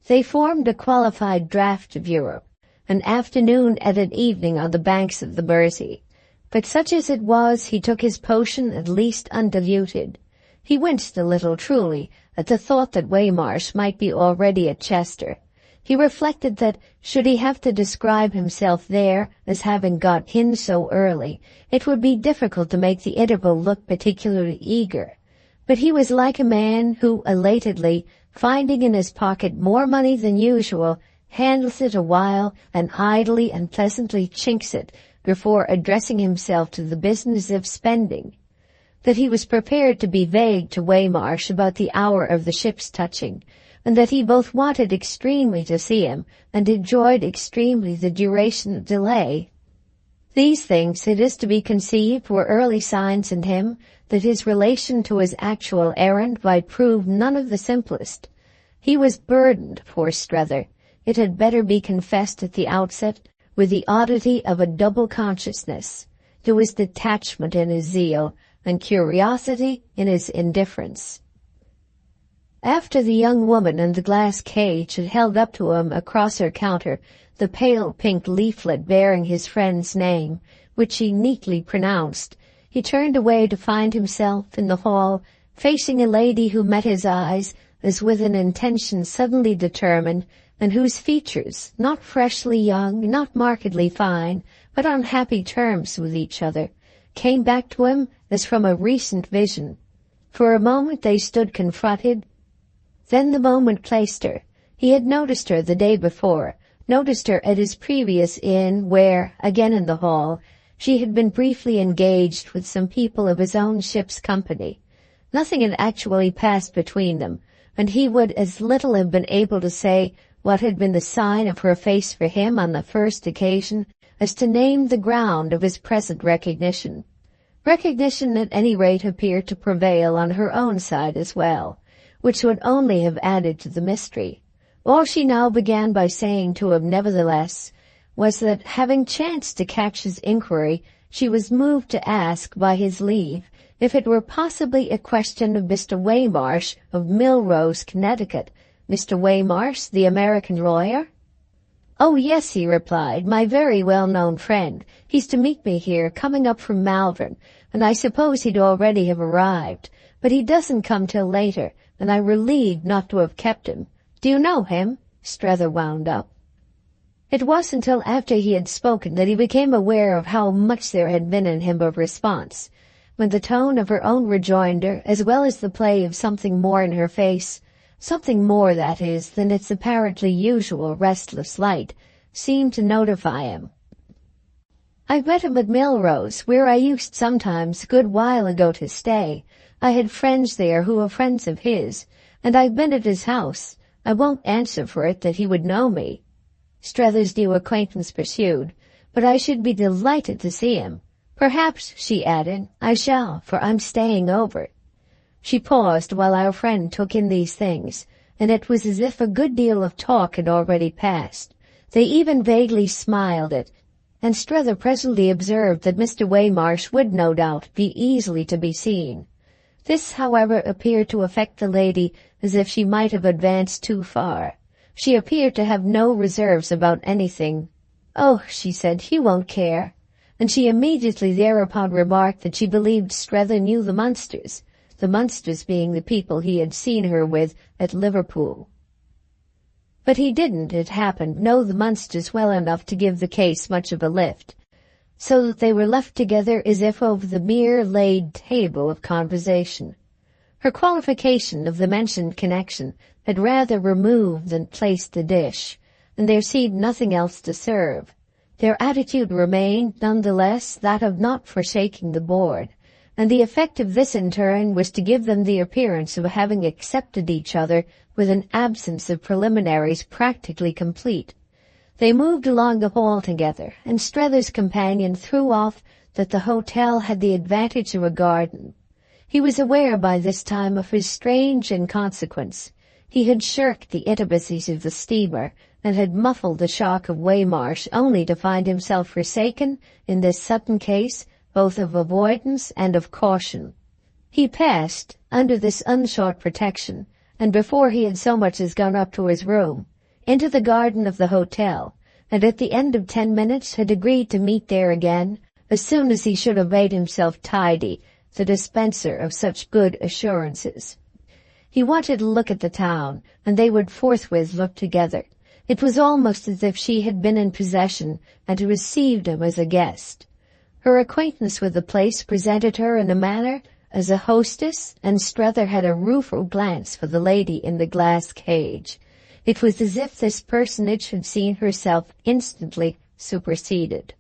They formed a qualified draught of Europe, an afternoon and an evening on the banks of the Mersey. But such as it was, he took his potion at least undiluted. He winced a little, truly, at the thought that Waymarsh might be already at Chester. He reflected that, should he have to describe himself there as having got in so early, it would be difficult to make the interval look particularly eager. But he was like a man who, elatedly, finding in his pocket more money than usual, handles it a while and idly and pleasantly chinks it before addressing himself to the business of spending. That he was prepared to be vague to Waymarsh about the hour of the ship's touching, and that he both wanted extremely to see him and enjoyed extremely the duration of delay. These things, it is to be conceived, were early signs in him that his relation to his actual errand might prove none of the simplest. He was burdened, poor Strether, it had better be confessed at the outset, with the oddity of a double consciousness. There was detachment in his zeal and curiosity in his indifference. After the young woman in the glass cage had held up to him across her counter the pale pink leaflet bearing his friend's name, which he neatly pronounced, he turned away to find himself in the hall, facing a lady who met his eyes as with an intention suddenly determined, and whose features, not freshly young, not markedly fine, but on happy terms with each other, came back to him as from a recent vision. For a moment they stood confronted. Then the moment placed her. He had noticed her the day before, noticed her at his previous inn where, again in the hall, she had been briefly engaged with some people of his own ship's company. Nothing had actually passed between them, and he would as little have been able to say what had been the sign of her face for him on the first occasion as to name the ground of his present recognition. Recognition at any rate appeared to prevail on her own side as well, which would only have added to the mystery. All she now began by saying to him, nevertheless, was that, having chanced to catch his inquiry, she was moved to ask, by his leave, if it were possibly a question of Mr. Waymarsh of Milrose, Connecticut. Mr. Waymarsh, the American lawyer? "Oh, yes," he replied, "my very well-known friend. He's to meet me here, coming up from Malvern, and I suppose he'd already have arrived. But he doesn't come till later, and I'm relieved not to have kept him. Do you know him?" Strether wound up. It wasn't until after he had spoken that he became aware of how much there had been in him of response, when the tone of her own rejoinder, as well as the play of something more in her face, something more, that is, than its apparently usual restless light, seemed to notify him. "I've met him at Milrose, where I used sometimes a good while ago to stay. I had friends there who were friends of his, and I've been at his house. I won't answer for it that he would know me," Strether's new acquaintance pursued, "but I should be delighted to see him. Perhaps, she added, I shall, for I'm staying over. She paused while our friend took in these things, and it was as if a good deal of talk had already passed. They even vaguely smiled at, and Strether presently observed that Mr. Waymarsh would no doubt be easily to be seen. This, however, appeared to affect the lady as if she might have advanced too far. She appeared to have no reserves about anything. "Oh," she said, "he won't care." And she immediately thereupon remarked that she believed Strether knew the Munsters being the people he had seen her with at Liverpool. But he didn't, it happened, know the Munsters well enough to give the case much of a lift, so that they were left together as if over the mere laid table of conversation. Her qualification of the mentioned connection had rather removed than placed the dish, and there seemed nothing else to serve. Their attitude remained, none the less, that of not forsaking the board, and the effect of this in turn was to give them the appearance of having accepted each other with an absence of preliminaries practically complete. They moved along the hall together, and Strether's companion threw off that the hotel had the advantage of a garden. He was aware by this time of his strange inconsequence. He had shirked the intimacies of the steamer, and had muffled the shock of Waymarsh only to find himself forsaken, in this sudden case, both of avoidance and of caution. He passed, under this unsought protection, and before he had so much as gone up to his room, into the garden of the hotel, and at the end of 10 minutes had agreed to meet there again, as soon as he should have made himself tidy, the dispenser of such good assurances. He wanted to look at the town, and they would forthwith look together. It was almost as if she had been in possession and received him as a guest. Her acquaintance with the place presented her in a manner as a hostess, and Strether had a rueful glance for the lady in the glass cage. It was as if this personage had seen herself instantly superseded.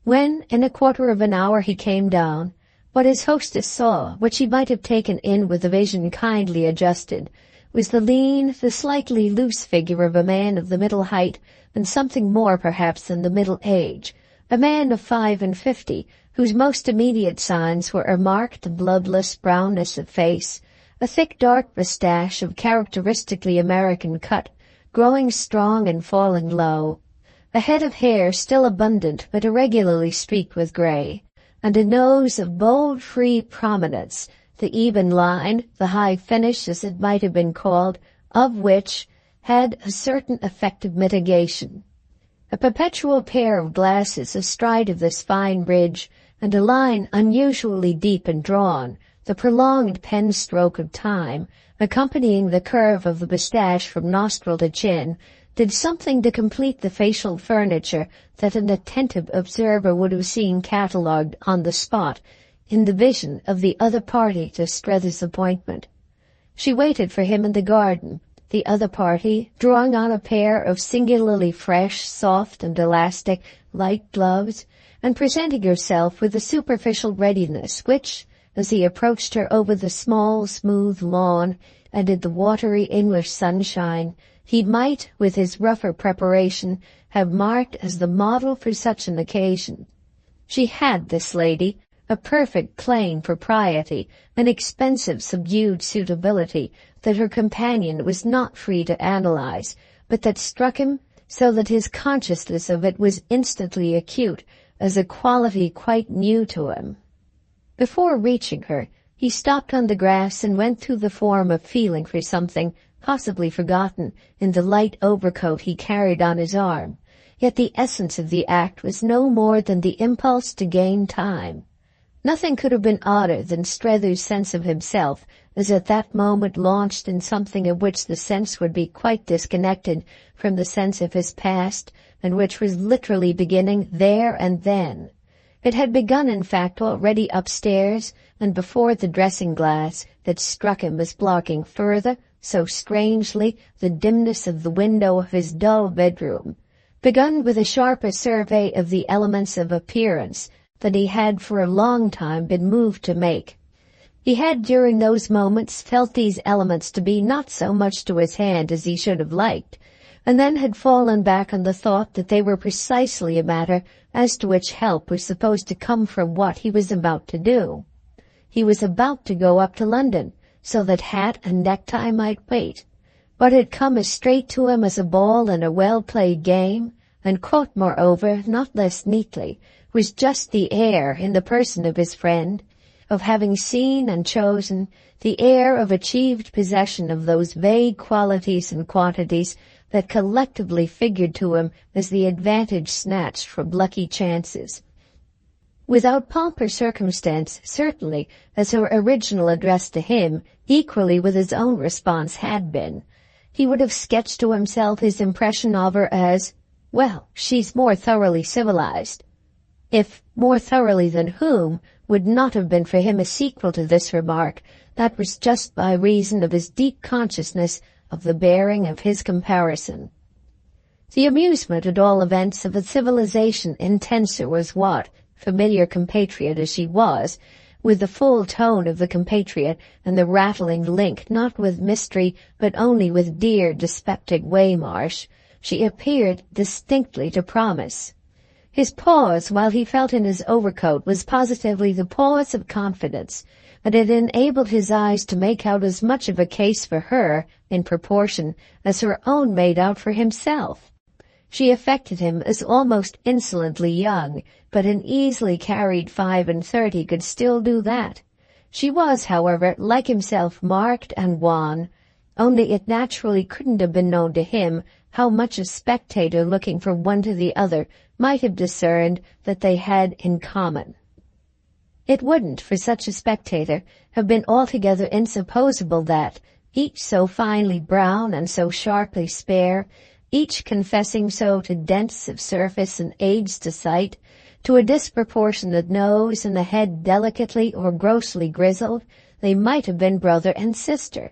When, in a quarter of an hour, he came down, what his hostess saw, what she might have taken in with a vision kindly adjusted, was the slightly loose figure of a man of the middle height and something more perhaps than the middle age, a man of 55, whose most immediate signs were a marked bloodless brownness of face, a thick dark moustache of characteristically American cut, growing strong and falling low, a head of hair still abundant but irregularly streaked with gray, and a nose of bold free prominence, the even line, the high finish as it might have been called, of which had a certain effect of mitigation. A perpetual pair of glasses astride of this fine bridge, and a line unusually deep and drawn, the prolonged pen stroke of time, accompanying the curve of the moustache from nostril to chin, did something to complete the facial furniture that an attentive observer would have seen catalogued on the spot in the vision of the other party to Strether's appointment. She waited for him in the garden, the other party drawing on a pair of singularly fresh, soft and elastic light gloves, and presenting herself with a superficial readiness which, as he approached her over the small, smooth lawn and in the watery English sunshine, he might, with his rougher preparation, have marked as the model for such an occasion. She had, this lady, a perfect plain propriety, an expensive subdued suitability that her companion was not free to analyze, but that struck him so that his consciousness of it was instantly acute, as a quality quite new to him. Before reaching her, he stopped on the grass and went through the form of feeling for something, possibly forgotten, in the light overcoat he carried on his arm. Yet the essence of the act was no more than the impulse to gain time. Nothing could have been odder than Strether's sense of himself, as at that moment launched in something of which the sense would be quite disconnected from the sense of his past, and which was literally beginning there and then. It had begun, in fact, already upstairs, and before the dressing-glass that struck him as blocking further, so strangely, the dimness of the window of his dull bedroom. Begun with a sharper survey of the elements of appearance than he had for a long time been moved to make. He had during those moments felt these elements to be not so much to his hand as he should have liked, and then had fallen back on the thought that they were precisely a matter as to which help was supposed to come from what he was about to do. He was about to go up to London, so that hat and necktie might wait. What had come as straight to him as a ball in a well-played game, and caught, moreover, not less neatly, was just the air, in the person of his friend, of having seen and chosen, the air of achieved possession of those vague qualities and quantities that collectively figured to him as the advantage snatched from lucky chances. Without pomp or circumstance, certainly, as her original address to him, equally with his own response had been, he would have sketched to himself his impression of her as, well, she's more thoroughly civilized. If more thoroughly than whom would not have been for him a sequel to this remark, that was just by reason of his deep consciousness of the bearing of his comparison. The amusement, at all events, of a civilization intenser was what, familiar compatriot as she was, with the full tone of the compatriot and the rattling link not with mystery but only with dear dyspeptic Waymarsh, she appeared distinctly to promise. His pause while he felt in his overcoat was positively the pause of confidence, and it enabled his eyes to make out as much of a case for her, in proportion, as her own made out for himself. She affected him as almost insolently young, but an easily carried 35 could still do that. She was, however, like himself, marked and wan, only it naturally couldn't have been known to him how much a spectator looking from one to the other might have discerned that they had in common. It wouldn't, for such a spectator, have been altogether insupposable that, each so finely brown and so sharply spare, each confessing so to dents of surface and aids to sight, to a disproportionate nose and a head delicately or grossly grizzled, they might have been brother and sister.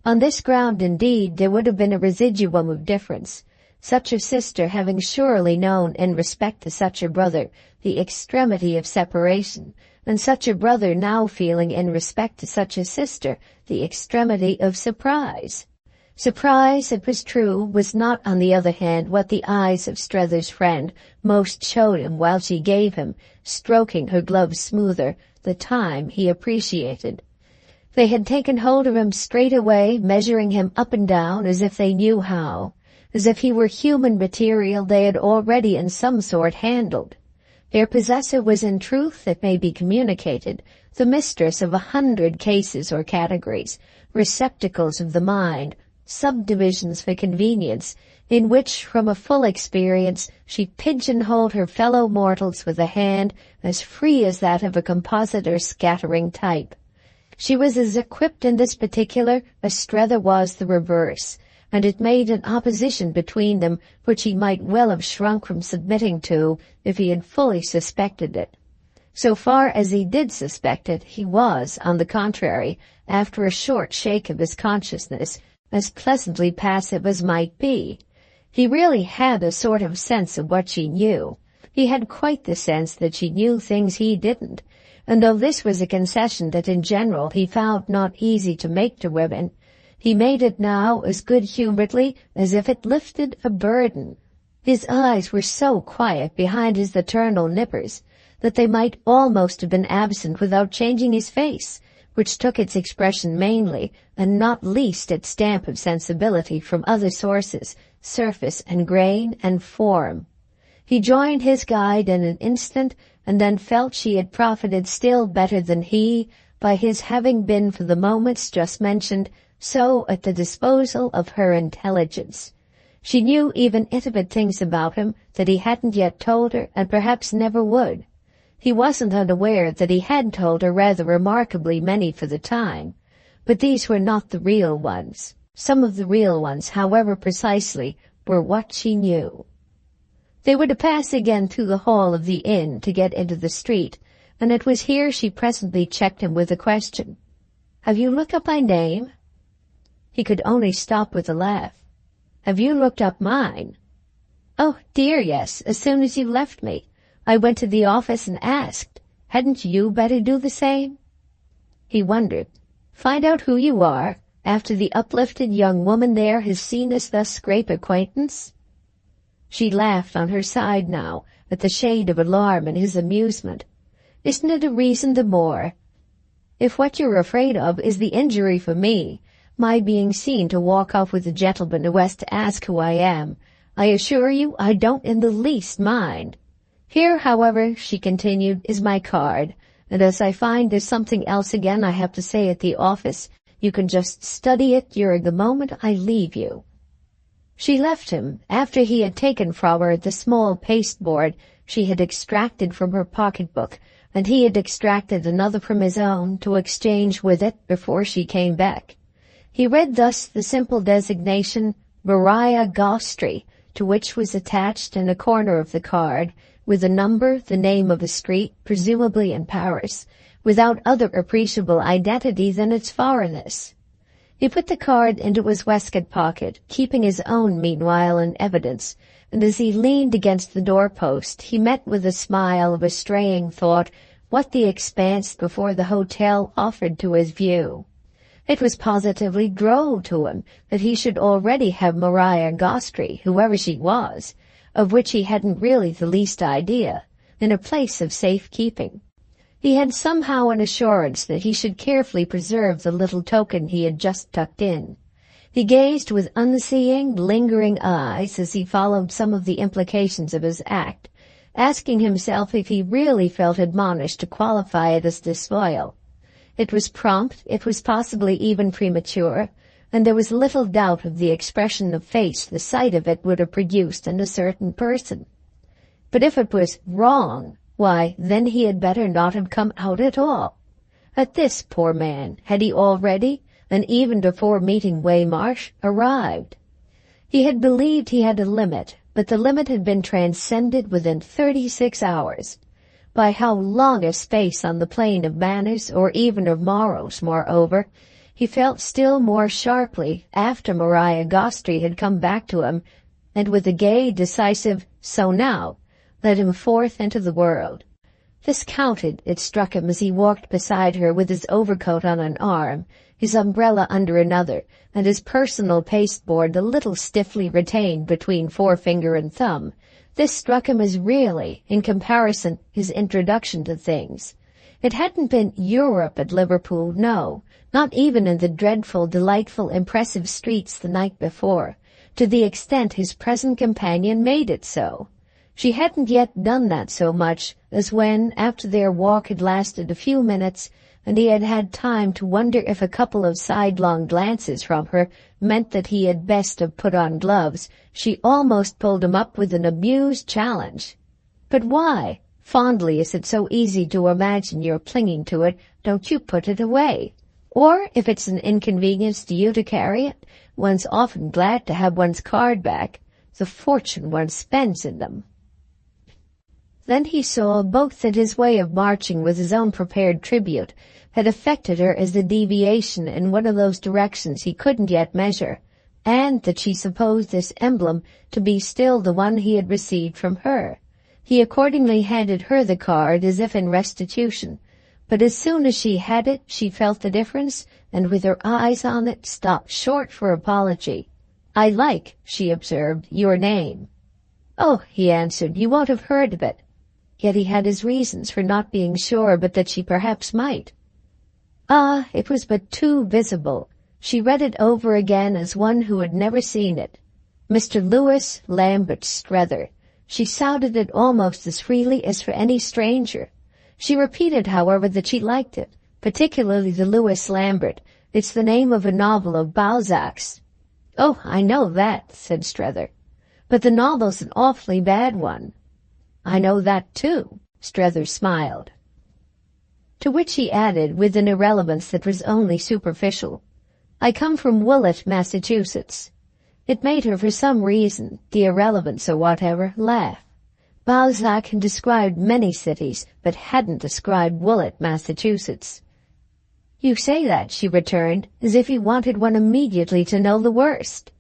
On this ground, indeed, there would have been a residuum of difference, such a sister having surely known in respect to such a brother the extremity of separation, and such a brother now feeling in respect to such a sister the extremity of surprise. Surprise, it was true, was not, on the other hand, what the eyes of Strether's friend most showed him while she gave him, stroking her gloves smoother, the time he appreciated. They had taken hold of him straight away, measuring him up and down as if they knew how, as if he were human material they had already in some sort handled. Their possessor was in truth, it may be communicated, the mistress of 100 cases or categories, receptacles of the mind, subdivisions for convenience, in which, from a full experience, she pigeonholed her fellow mortals with a hand as free as that of a compositor scattering type. She was as equipped in this particular as Strether was the reverse, and it made an opposition between them which he might well have shrunk from submitting to if he had fully suspected it. So far as he did suspect it, he was, on the contrary, after a short shake of his consciousness, as pleasantly passive as might be. He really had a sort of sense of what she knew. He had quite the sense that she knew things he didn't, and though this was a concession that in general he found not easy to make to women, he made it now as good-humoredly as if it lifted a burden. His eyes were so quiet behind his eternal nippers that they might almost have been absent without changing his face, which took its expression mainly, and not least its stamp of sensibility from other sources, surface and grain and form. He joined his guide in an instant, and then felt she had profited still better than he by his having been for the moments just mentioned so at the disposal of her intelligence. She knew even intimate things about him that he hadn't yet told her and perhaps never would. He wasn't unaware that he had told her rather remarkably many for the time, but these were not the real ones. Some of the real ones, however precisely, were what she knew. They were to pass again through the hall of the inn to get into the street, and it was here she presently checked him with a question. "Have you looked up my name?" He could only stop with a laugh. "Have you looked up mine?" "Oh, dear, yes, as soon as you left me. I went to the office and asked. Hadn't you better do the same?" He wondered. "Find out who you are, after the uplifted young woman there has seen us thus scrape acquaintance?" She laughed on her side now, at the shade of alarm in his amusement. "Isn't it a reason the more? If what you're afraid of is the injury for me, my being seen to walk off with a gentleman who has to ask who I am, I assure you I don't in the least mind. Here, however," she continued, "is my card, and as I find there's something else again I have to say at the office, you can just study it during the moment I leave you." She left him after he had taken from her the small pasteboard she had extracted from her pocketbook, and he had extracted another from his own to exchange with it before she came back. He read thus the simple designation Maria Gostri, to which was attached in a corner of the card, with a number, the name of a street, presumably in Paris, without other appreciable identity than its foreignness. He put the card into his waistcoat pocket, keeping his own meanwhile in evidence, and as he leaned against the doorpost, he met with a smile of a straying thought what the expanse before the hotel offered to his view. It was positively droll to him that he should already have Maria Gostri, whoever she was, of which he hadn't really the least idea, in a place of safe-keeping. He had somehow an assurance that he should carefully preserve the little token he had just tucked in. He gazed with unseeing, lingering eyes as he followed some of the implications of his act, asking himself if he really felt admonished to qualify it as disloyal. It was prompt, it was possibly even premature, and there was little doubt of the expression of face the sight of it would have produced in a certain person. But if it was wrong, why, then he had better not have come out at all. At this, poor man, had he already, and even before meeting Waymarsh, arrived. He had believed he had a limit, but the limit had been transcended within 36 hours. By how long a space on the plane of manners, or even of morals, moreover, he felt still more sharply after Maria Gostri had come back to him, and with a gay, decisive, "So now," led him forth into the world. This counted, it struck him as he walked beside her with his overcoat on an arm, his umbrella under another, and his personal pasteboard a little stiffly retained between forefinger and thumb. This struck him as really, in comparison, his introduction to things. It hadn't been Europe at Liverpool, no, not even in the dreadful, delightful, impressive streets the night before, to the extent his present companion made it so. She hadn't yet done that so much as when, after their walk had lasted a few minutes, and he had had time to wonder if a couple of sidelong glances from her meant that he had best have put on gloves, she almost pulled him up with an amused challenge. "But why? Fondly is it so easy to imagine you're clinging to it, don't you put it away? Or, if it's an inconvenience to you to carry it, one's often glad to have one's card back, the fortune one spends in them." Then he saw both that his way of marching with his own prepared tribute had affected her as a deviation in one of those directions he couldn't yet measure, and that she supposed this emblem to be still the one he had received from her. He accordingly handed her the card as if in restitution, but as soon as she had it she felt the difference, and with her eyes on it stopped short for apology. "I like," she observed, "your name." "Oh," he answered, "you won't have heard of it." Yet he had his reasons for not being sure but that she perhaps might. Ah, it was but too visible. She read it over again as one who had never seen it. Mr. Louis Lambert Strether. She sounded it almost as freely as for any stranger. She repeated, however, that she liked it, particularly the Louis Lambert. "It's the name of a novel of Balzac's." "Oh, I know that," said Strether. "But the novel's an awfully bad one." "I know that, too," Strether smiled. To which he added, with an irrelevance that was only superficial, "I come from Woolwich, Massachusetts." It made her, for some reason, the irrelevance or whatever, laugh. Balzac had described many cities, but hadn't described Woolwich, Massachusetts. "You say that," she returned, as if he wanted one immediately to know the worst.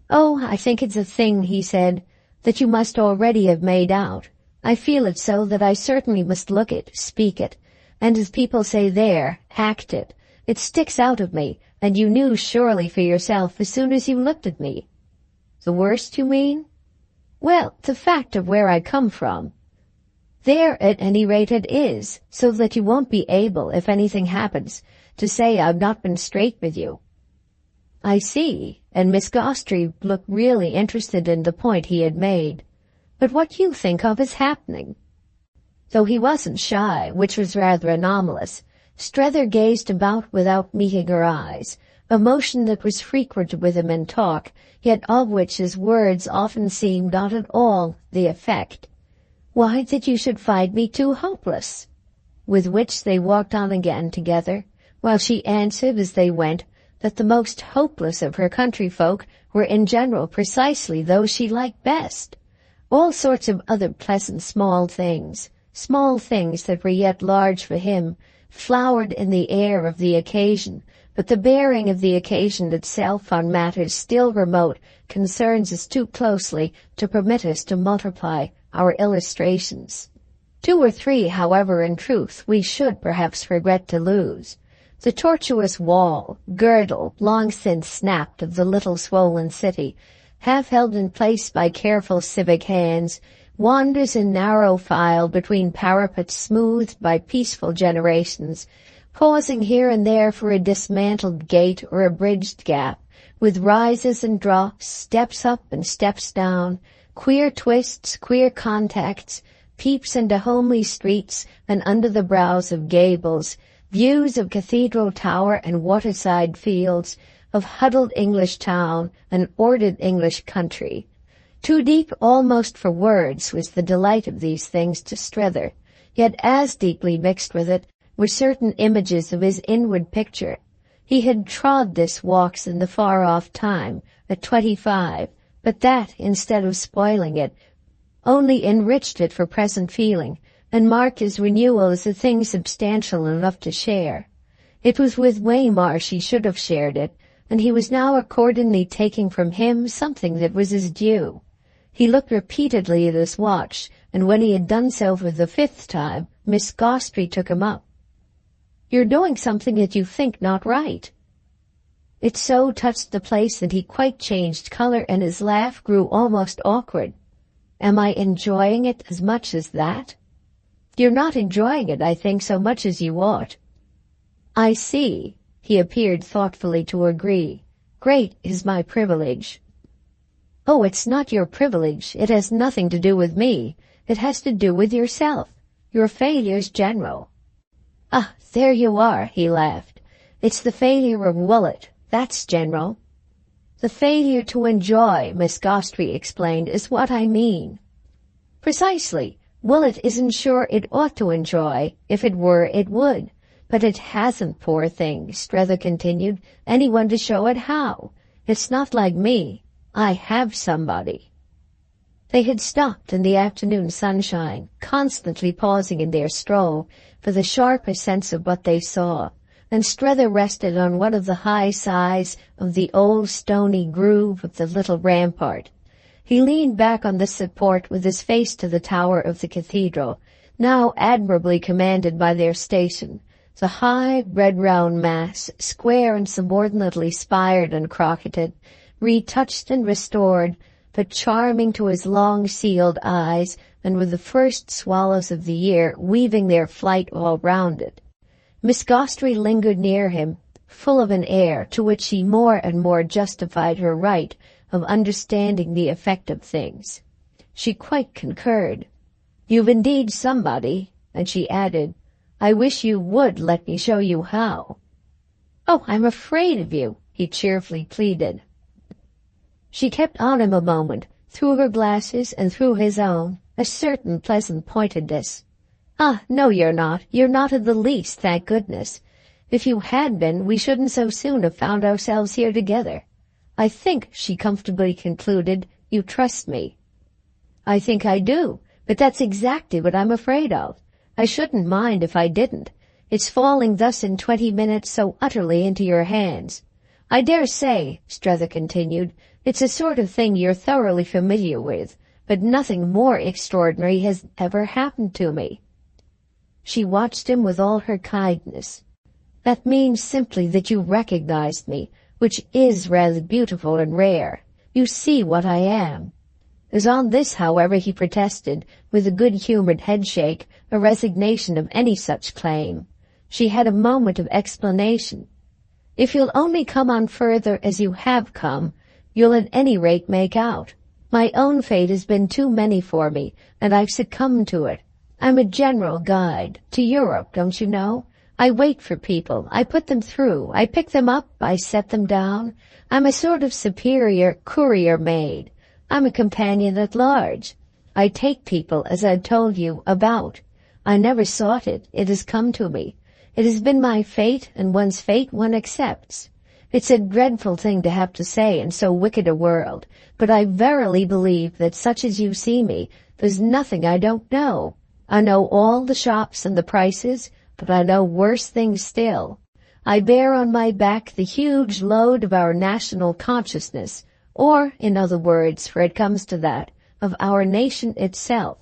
"Oh, I think it's a thing," he said, "that you must already have made out. I feel it so that I certainly must look it, speak it, and as people say there, act it. It sticks out of me, and you knew surely for yourself as soon as you looked at me. The worst, you mean? Well, the fact of where I come from. There, at any rate, it is, so that you won't be able, if anything happens, to say I've not been straight with you. I see, and Miss Gostry looked really interested in the point he had made. But what you think of is happening. Though he wasn't shy, which was rather anomalous, Strether gazed about without meeting her eyes, a motion that was frequent with him in talk, yet of which his words often seemed not at all the effect. Why that you should find me too hopeless? With which they walked on again together, while she answered as they went that the most hopeless of her countryfolk were in general precisely those she liked best. All sorts of other pleasant small things that were yet large for him, flowered in the air of the occasion, but the bearing of the occasion itself on matters still remote concerns us too closely to permit us to multiply our illustrations. 2 or 3, however, in truth, we should perhaps regret to lose. The tortuous wall, girdle, long since snapped of the little swollen city, half held in place by careful civic hands, wanders in narrow file between parapets smoothed by peaceful generations, pausing here and there for a dismantled gate or a bridged gap, with rises and drops, steps up and steps down, queer twists, queer contacts, peeps into homely streets and under the brows of gables, views of cathedral tower and waterside fields, of huddled English town and ordered English country. Too deep almost for words was the delight of these things to Strether, yet as deeply mixed with it were certain images of his inward picture. He had trod this walks in the far-off time, at 25, but that, instead of spoiling it, only enriched it for present feeling, and marked his renewal as a thing substantial enough to share. It was with Waymarsh he should have shared it, and he was now accordingly taking from him something that was his due. He looked repeatedly at his watch, and when he had done so for the 5th time, Miss Gostry took him up. "You're doing something that you think not right." It so touched the place that he quite changed color and his laugh grew almost awkward. "Am I enjoying it as much as that?" "You're not enjoying it, I think, so much as you ought." "I see." He appeared thoughtfully to agree. "Great is my privilege." "Oh, it's not your privilege. It has nothing to do with me. It has to do with yourself. Your failure's general." "Ah, there you are," he laughed. "It's the failure of Woollett. That's general." "The failure to enjoy," Miss Gostry explained, "is what I mean." "Precisely. Woollett isn't sure it ought to enjoy. If it were, it would. But it hasn't, poor thing," Strether continued, "anyone to show it how. It's not like me. I have somebody." They had stopped in the afternoon sunshine, constantly pausing in their stroll for the sharper sense of what they saw, and Strether rested on one of the high sides of the old stony groove of the little rampart. He leaned back on the support with his face to the tower of the cathedral, now admirably commanded by their station, the high, red-round mass, square and subordinately spired and crocketed, retouched and restored, but charming to his long-sealed eyes, and with the first swallows of the year weaving their flight all round it. Miss Gostry lingered near him, full of an air to which she more and more justified her right of understanding the effect of things. She quite concurred. "You've indeed somebody," and she added, "I wish you would let me show you how." "Oh, I'm afraid of you," he cheerfully pleaded. She kept on him a moment, through her glasses and through his own, a certain pleasant pointedness. "Ah, no, you're not. You're not in the least, thank goodness. If you had been, we shouldn't so soon have found ourselves here together. I think," she comfortably concluded, "you trust me." "I think I do, but that's exactly what I'm afraid of. I shouldn't mind if I didn't. It's falling thus in 20 minutes so utterly into your hands. I dare say," Strether continued, "it's a sort of thing you're thoroughly familiar with, but nothing more extraordinary has ever happened to me." She watched him with all her kindness. That means simply that you recognized me, which is rather beautiful and rare. You see what I am. As on this, however, he protested, with a good-humored headshake, a resignation of any such claim. She had a moment of explanation. If you'll only come on further as you have come, you'll at any rate make out. My own fate has been too many for me, and I've succumbed to it. I'm a general guide to Europe, don't you know? I wait for people, I put them through, I pick them up, I set them down. I'm a sort of superior courier maid. I'm a companion at large. I take people as I told you about. I never sought it, it has come to me. It has been my fate, and one's fate one accepts. It's a dreadful thing to have to say in so wicked a world, but I verily believe that such as you see me, there's nothing I don't know. I know all the shops and the prices, but I know worse things still. I bear on my back the huge load of our national consciousness, or, in other words, for it comes to that, of our nation itself.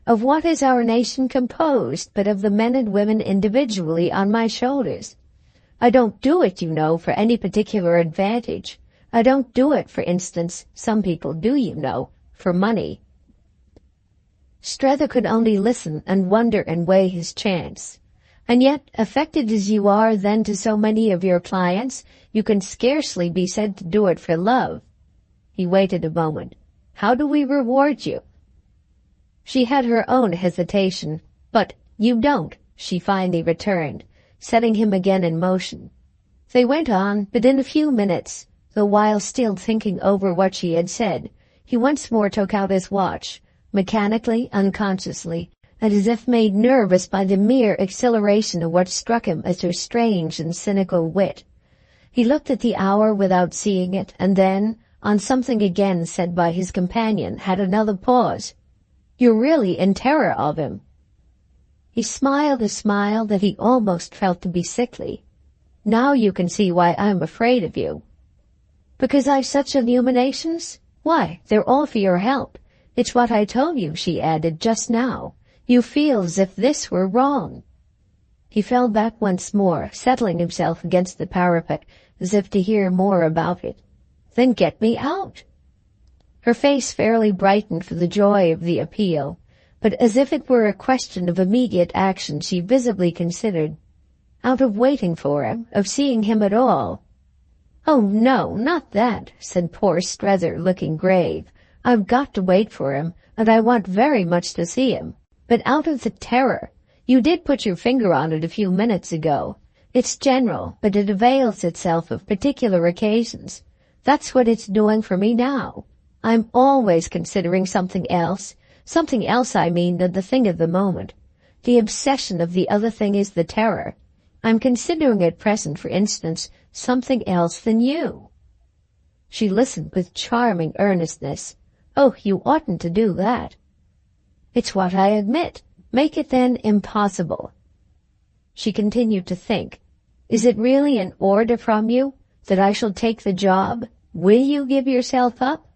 Of what is our nation composed but of the men and women individually on my shoulders? I don't do it, you know, for any particular advantage. I don't do it, for instance, some people do, you know, for money. Strether could only listen and wonder and weigh his chance. And yet, affected as you are then to so many of your clients, you can scarcely be said to do it for love. He waited a moment. How do we reward you? She had her own hesitation. But you don't, she finally returned, setting him again in motion. They went on, but in a few minutes, though while still thinking over what she had said, he once more took out his watch, mechanically, unconsciously, and as if made nervous by the mere exhilaration of what struck him as her strange and cynical wit. He looked at the hour without seeing it, and then, on something again said by his companion, had another pause. You're really in terror of him. He smiled a smile that he almost felt to be sickly. Now you can see why I'm afraid of you. Because I've such illuminations? Why, they're all for your help. It's what I told you, she added, just now. You feel as if this were wrong. He fell back once more, settling himself against the parapet, as if to hear more about it. Then get me out. Her face fairly brightened for the joy of the appeal, but as if it were a question of immediate action she visibly considered. Out of waiting for him, of seeing him at all. Oh, no, not that, said poor Strether, looking grave. I've got to wait for him, and I want very much to see him. But out of the terror. You did put your finger on it a few minutes ago. It's general, but it avails itself of particular occasions. That's what it's doing for me now. I'm always considering something else I mean, than the thing of the moment. The obsession of the other thing is the terror. I'm considering at present, for instance, something else than you. She listened with charming earnestness. Oh, you oughtn't to do that. It's what I admit. Make it then impossible. She continued to think. Is it really an order from you that I shall take the job? Will you give yourself up?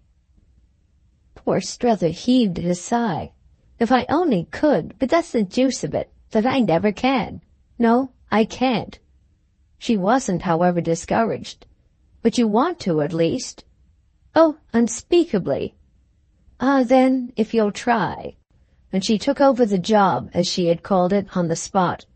Poor Strether heaved a sigh. If I only could, but that's the juice of it, that I never can. No, I can't. She wasn't, however, discouraged. But you want to, at least. Oh, unspeakably. Ah, then, if you'll try. And she took over the job, as she had called it, on the spot.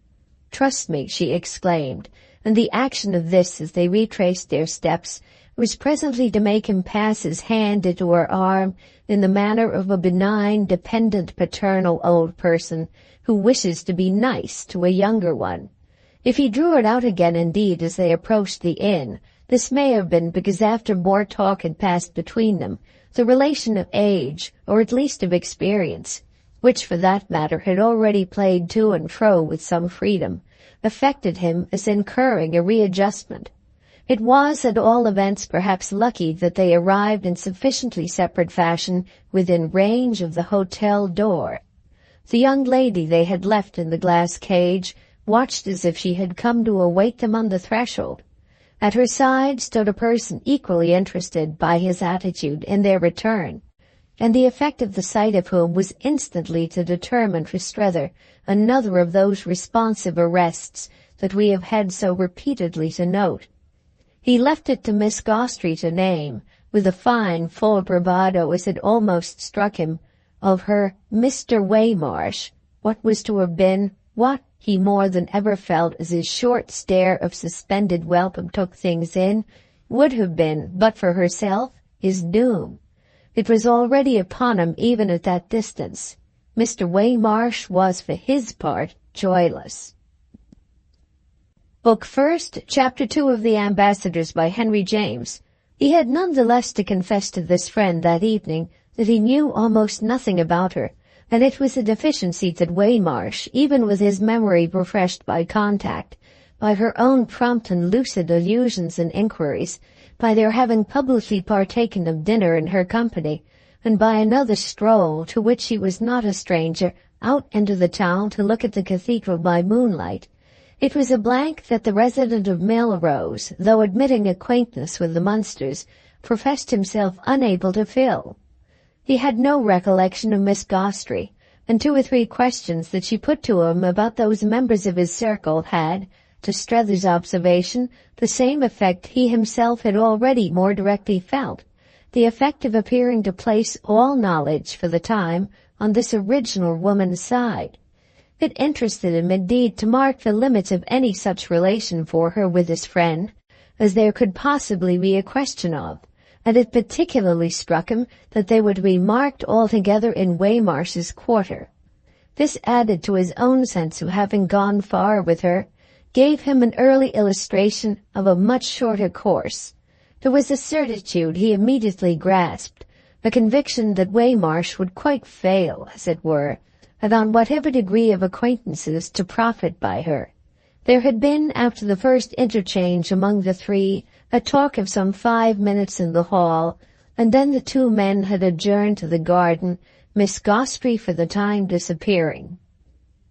Trust me, she exclaimed, and the action of this, as they retraced their steps, was presently to make him pass his hand into her arm in the manner of a benign, dependent, paternal old person who wishes to be nice to a younger one. If he drew it out again, indeed, as they approached the inn, this may have been because after more talk had passed between them, the relation of age, or at least of experience, which for that matter had already played to and fro with some freedom, affected him as incurring a readjustment. It was, at all events, perhaps lucky that they arrived in sufficiently separate fashion within range of the hotel door. The young lady they had left in the glass cage watched as if she had come to await them on the threshold. At her side stood a person equally interested by his attitude in their return. and the effect of the sight of whom was instantly to determine for Strether another of those responsive arrests that we have had so repeatedly to note. He left it to Miss Gostrey to name, with a fine, full bravado as it almost struck him, of her Mr. Waymarsh, what was to have been, what he more than ever felt as his short stare of suspended welcome took things in, would have been, but for herself, his doom. It was already upon him even at that distance. Mr. Waymarsh was, for his part, joyless. Book First, Chapter 2 of The Ambassadors by Henry James. He had none the less to confess to this friend that evening that he knew almost nothing about her, and it was a deficiency that Waymarsh, even with his memory refreshed by contact, by her own prompt and lucid allusions and inquiries, by their having publicly partaken of dinner in her company, and by another stroll, to which she was not a stranger, out into the town to look at the cathedral by moonlight. It was a blank that the resident of Melrose, though admitting acquaintance with the Munsters, professed himself unable to fill. He had no recollection of Miss Gostrey, and 2 or 3 questions that she put to him about those members of his circle had, to Strether's observation, the same effect he himself had already more directly felt, the effect of appearing to place all knowledge, for the time, on this original woman's side. It interested him, indeed, to mark the limits of any such relation for her with his friend as there could possibly be a question of, and it particularly struck him that they were to be marked altogether in Waymarsh's quarter. This, added to his own sense of having gone far with her, gave him an early illustration of a much shorter course. There was a certitude he immediately grasped, a conviction that Waymarsh would quite fail, as it were, and on whatever degree of acquaintances to profit by her. There had been, after the first interchange among the 3, a talk of some 5 minutes in the hall, and then the 2 men had adjourned to the garden, Miss Gostrey for the time disappearing.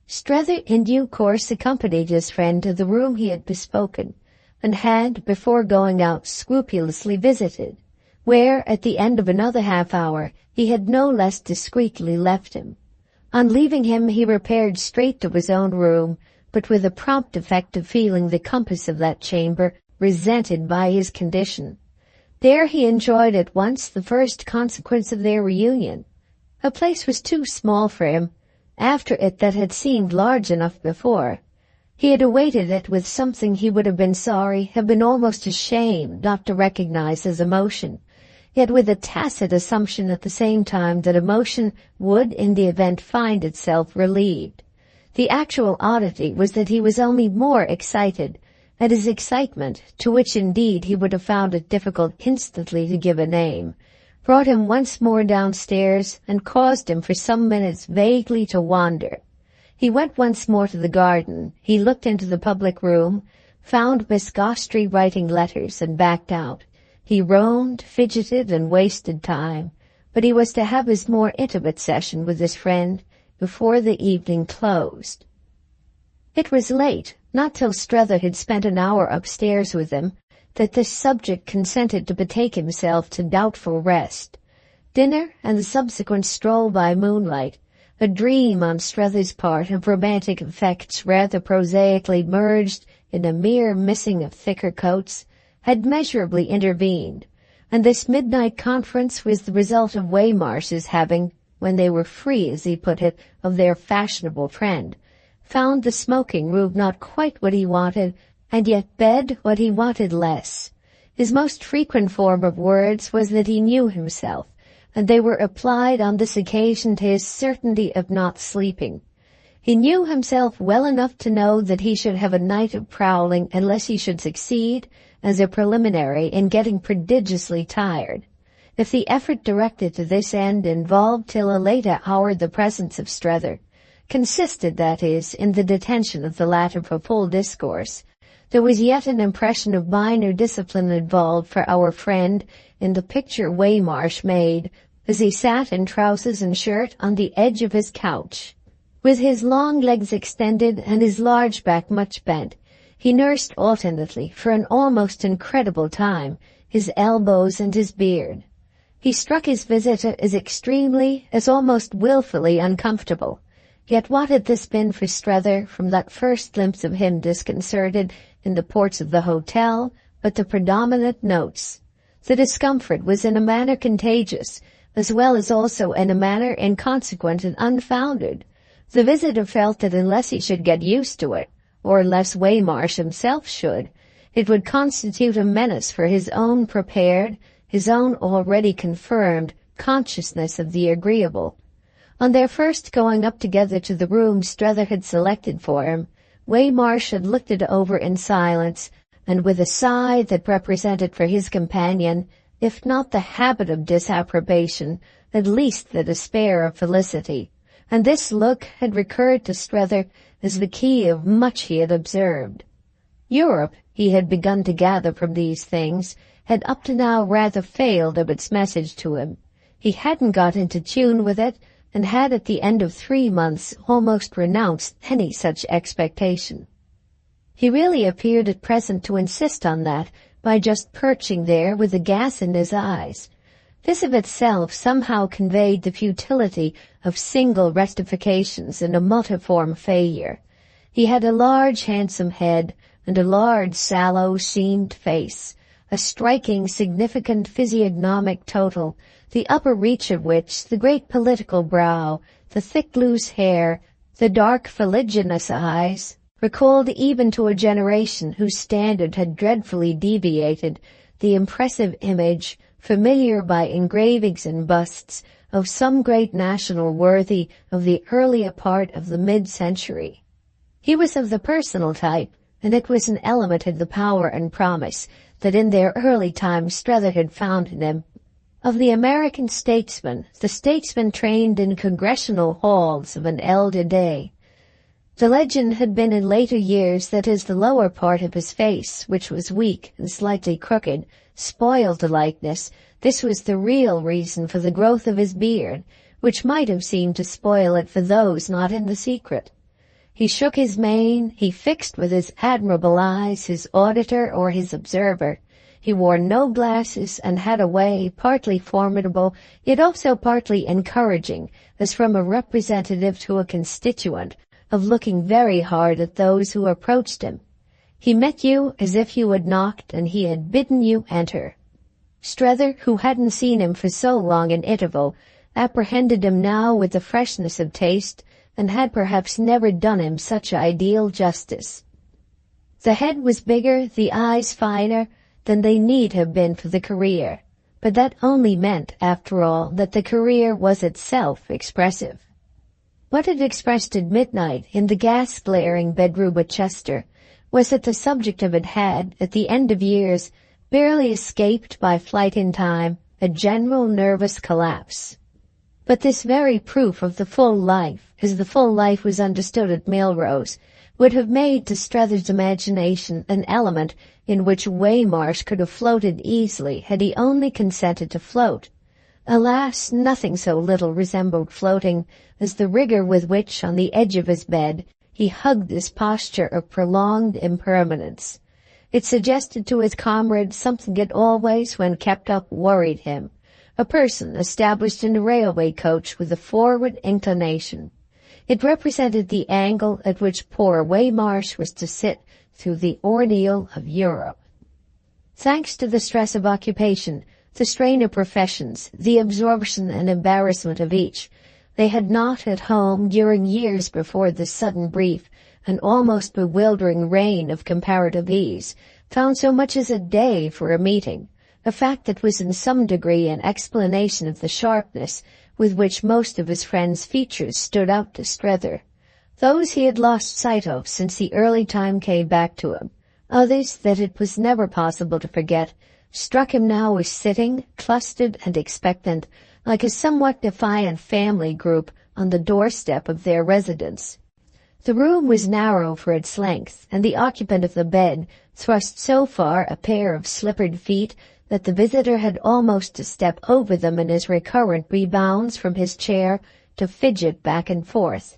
Strether in due course accompanied his friend to the room he had bespoken, and had, before going out, scrupulously visited, where, at the end of another half-hour, he had no less discreetly left him. On leaving him he repaired straight to his own room, but with a prompt effect of feeling the compass of that chamber resented by his condition. There he enjoyed at once the first consequence of their reunion. A place was too small for him, after it that had seemed large enough before. He had awaited it with something he would have been sorry, have been almost ashamed not to recognize as emotion, yet with a tacit assumption at the same time that emotion would in the event find itself relieved. The actual oddity was that he was only more excited, and his excitement, to which indeed he would have found it difficult instantly to give a name, brought him once more downstairs and caused him for some minutes vaguely to wander. He went once more to the garden, he looked into the public room, found Miss Gostrey writing letters, and backed out. He roamed, fidgeted, and wasted time, but he was to have his more intimate session with his friend before the evening closed. It was late, not till Strether had spent an hour upstairs with him, that this subject consented to betake himself to doubtful rest. Dinner and the subsequent stroll by moonlight, a dream on Strether's part of romantic effects rather prosaically merged in a mere missing of thicker coats, had measurably intervened, and this midnight conference was the result of Waymarsh's having, when they were free, as he put it, of their fashionable friend, found the smoking room not quite what he wanted, and yet bed what he wanted less. His most frequent form of words was that he knew himself, and they were applied on this occasion to his certainty of not sleeping. He knew himself well enough to know that he should have a night of prowling unless he should succeed, as a preliminary, in getting prodigiously tired. If the effort directed to this end involved till a later hour the presence of Strether, consisted, that is, in the detention of the latter for full discourse, there was yet an impression of minor discipline involved for our friend in the picture Waymarsh made as he sat in trousers and shirt on the edge of his couch. With his long legs extended and his large back much bent, he nursed alternately, for an almost incredible time, his elbows and his beard. He struck his visitor as extremely, as almost willfully uncomfortable. Yet what had this been for Strether from that first glimpse of him disconcerted in the ports of the hotel, but the predominant notes? The discomfort was in a manner contagious, as well as also in a manner inconsequent and unfounded. The visitor felt that unless he should get used to it, or unless Waymarsh himself should, it would constitute a menace for his own prepared, his own already confirmed consciousness of the agreeable. On their first going up together to the room Strether had selected for him, Waymarsh had looked it over in silence, and with a sigh that represented for his companion, if not the habit of disapprobation, at least the despair of felicity. And this look had recurred to Strether as the key of much he had observed. Europe, he had begun to gather from these things, had up to now rather failed of its message to him. He hadn't got into tune with it, and had at the end of 3 months almost renounced any such expectation. He really appeared at present to insist on that by just perching there with the gas in his eyes. This of itself somehow conveyed the futility of single rectifications in a multiform failure. He had a large handsome head and a large sallow seamed face, a striking significant physiognomic total, the upper reach of which, the great political brow, the thick loose hair, the dark fuliginous eyes, recalled even to a generation whose standard had dreadfully deviated the impressive image, familiar by engravings and busts, of some great national worthy of the earlier part of the mid-century. He was of the personal type, and it was an element of the power and promise that in their early time Strether had found in him. Of the American statesman, the statesman trained in congressional halls of an elder day. The legend had been in later years that as the lower part of his face, which was weak and slightly crooked, spoiled the likeness, this was the real reason for the growth of his beard, which might have seemed to spoil it for those not in the secret. He shook his mane, he fixed with his admirable eyes his auditor or his observer. He wore no glasses and had a way, partly formidable, yet also partly encouraging, as from a representative to a constituent, of looking very hard at those who approached him. He met you as if you had knocked and he had bidden you enter. Strether, who hadn't seen him for so long an interval, apprehended him now with the freshness of taste, and had perhaps never done him such ideal justice. The head was bigger, the eyes finer, than they need have been for the career, but that only meant, after all, that the career was itself expressive. What it expressed at midnight in the gas-glaring bedroom at Chester was that the subject of it had, at the end of years, barely escaped by flight in time, a general nervous collapse. But this very proof of the full life, as the full life was understood at Melrose, would have made to Strether's imagination an element in which Waymarsh could have floated easily had he only consented to float. Alas, nothing so little resembled floating as the rigor with which, on the edge of his bed, he hugged this posture of prolonged impermanence. It suggested to his comrade something that always, when kept up, worried him. A person established in a railway coach with a forward inclination. It represented the angle at which poor Waymarsh was to sit through the ordeal of Europe. Thanks to the stress of occupation, the strain of professions, the absorption and embarrassment of each, they had not at home, during years before this sudden brief and almost bewildering reign of comparative ease, found so much as a day for a meeting, a fact that was in some degree an explanation of the sharpness with which most of his friends' features stood out to Strether. Those he had lost sight of since the early time came back to him. Others that it was never possible to forget struck him now as sitting, clustered and expectant, like a somewhat defiant family group on the doorstep of their residence. The room was narrow for its length, and the occupant of the bed thrust so far a pair of slippered feet that the visitor had almost to step over them in his recurrent rebounds from his chair to fidget back and forth.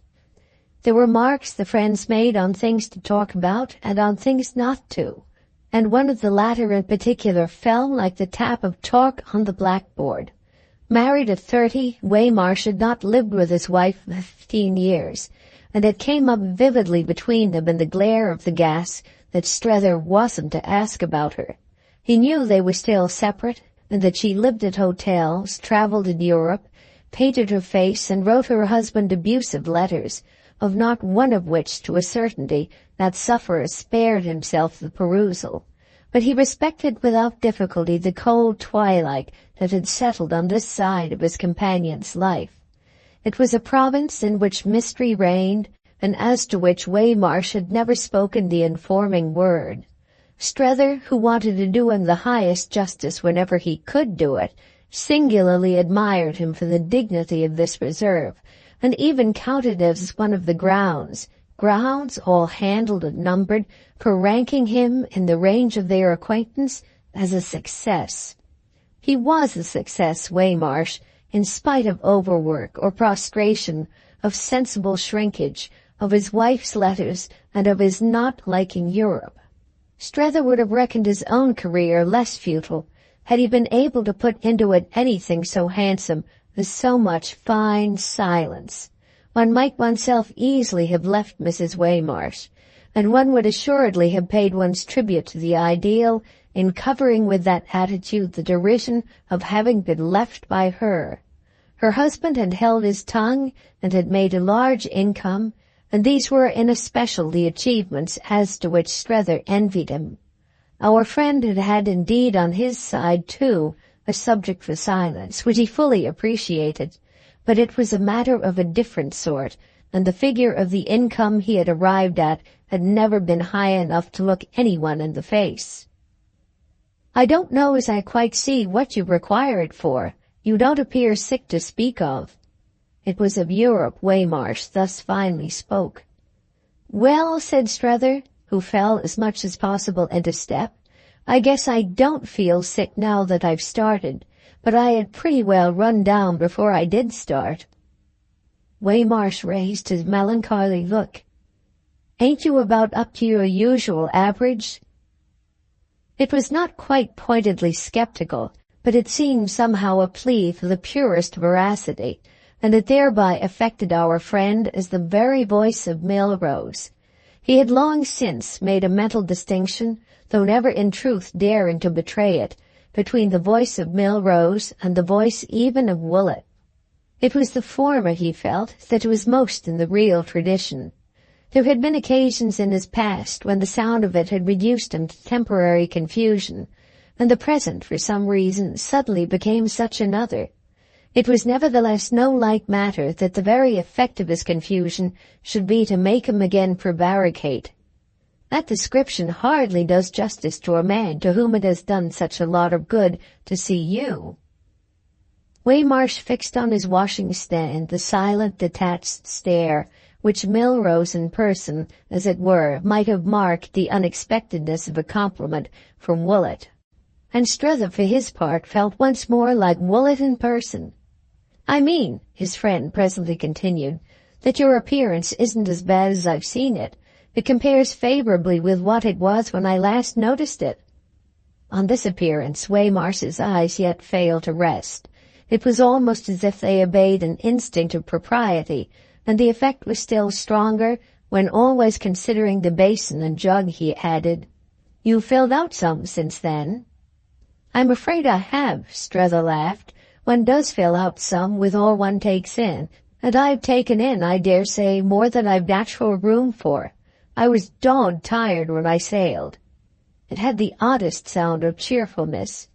There were marks the friends made on things to talk about and on things not to, and one of the latter in particular fell like the tap of chalk on the blackboard. Married at 30, Waymarsh had not lived with his wife for 15 years, and it came up vividly between them in the glare of the gas that Strether wasn't to ask about her. He knew they were still separate, and that she lived at hotels, travelled in Europe, painted her face, and wrote her husband abusive letters, of not one of which, to a certainty, that sufferer spared himself the perusal. But he respected without difficulty the cold twilight that had settled on this side of his companion's life. It was a province in which mystery reigned, and as to which Waymarsh had never spoken the informing word. Strether, who wanted to do him the highest justice whenever he could do it, singularly admired him for the dignity of this reserve, and even counted it as one of the grounds all handled and numbered, for ranking him in the range of their acquaintance as a success. He was a success, Waymarsh, in spite of overwork or prostration, of sensible shrinkage, of his wife's letters, and of his not liking Europe. Strether would have reckoned his own career less futile had he been able to put into it anything so handsome as so much fine silence. One might oneself easily have left Mrs. Waymarsh, and one would assuredly have paid one's tribute to the ideal in covering with that attitude the derision of having been left by her. Her husband had held his tongue and had made a large income, and these were in especial the achievements as to which Strether envied him. Our friend had had indeed on his side, too, a subject for silence, which he fully appreciated, but it was a matter of a different sort, and the figure of the income he had arrived at had never been high enough to look anyone in the face. "I don't know as I quite see what you require it for. You don't appear sick to speak of." It was of Europe Waymarsh thus finally spoke. "Well," said Strether, who fell as much as possible into step, "I guess I don't feel sick now that I've started, but I had pretty well run down before I did start." Waymarsh raised his melancholy look. "Ain't you about up to your usual average?" It was not quite pointedly skeptical, but it seemed somehow a plea for the purest veracity, and it thereby affected our friend as the very voice of Melrose. He had long since made a mental distinction, though never in truth daring to betray it, between the voice of Melrose and the voice even of Woollett. It was the former, he felt, that was most in the real tradition. There had been occasions in his past when the sound of it had reduced him to temporary confusion, and the present, for some reason, suddenly became such another. It was nevertheless no light matter that the very effect of his confusion should be to make him again prevaricate. That description hardly does justice to a man to whom it has done such a lot of good to see you. Waymarsh fixed on his washing-stand the silent, detached stare which Melrose in person, as it were, might have marked the unexpectedness of a compliment from Woollett. And Strether, for his part, felt once more like Woollett in person. "I mean," his friend presently continued, "that your appearance isn't as bad as I've seen it. It compares favorably with what it was when I last noticed it." On this appearance, Waymarsh's eyes yet failed to rest. It was almost as if they obeyed an instinct of propriety, and the effect was still stronger when, always considering the basin and jug, he added, "You've filled out some since then?" "I'm afraid I have," Strether laughed. "One does fill out some with all one takes in, and I've taken in, I dare say, more than I've natural room for. I was dog-tired when I sailed." It had the oddest sound of cheerfulness.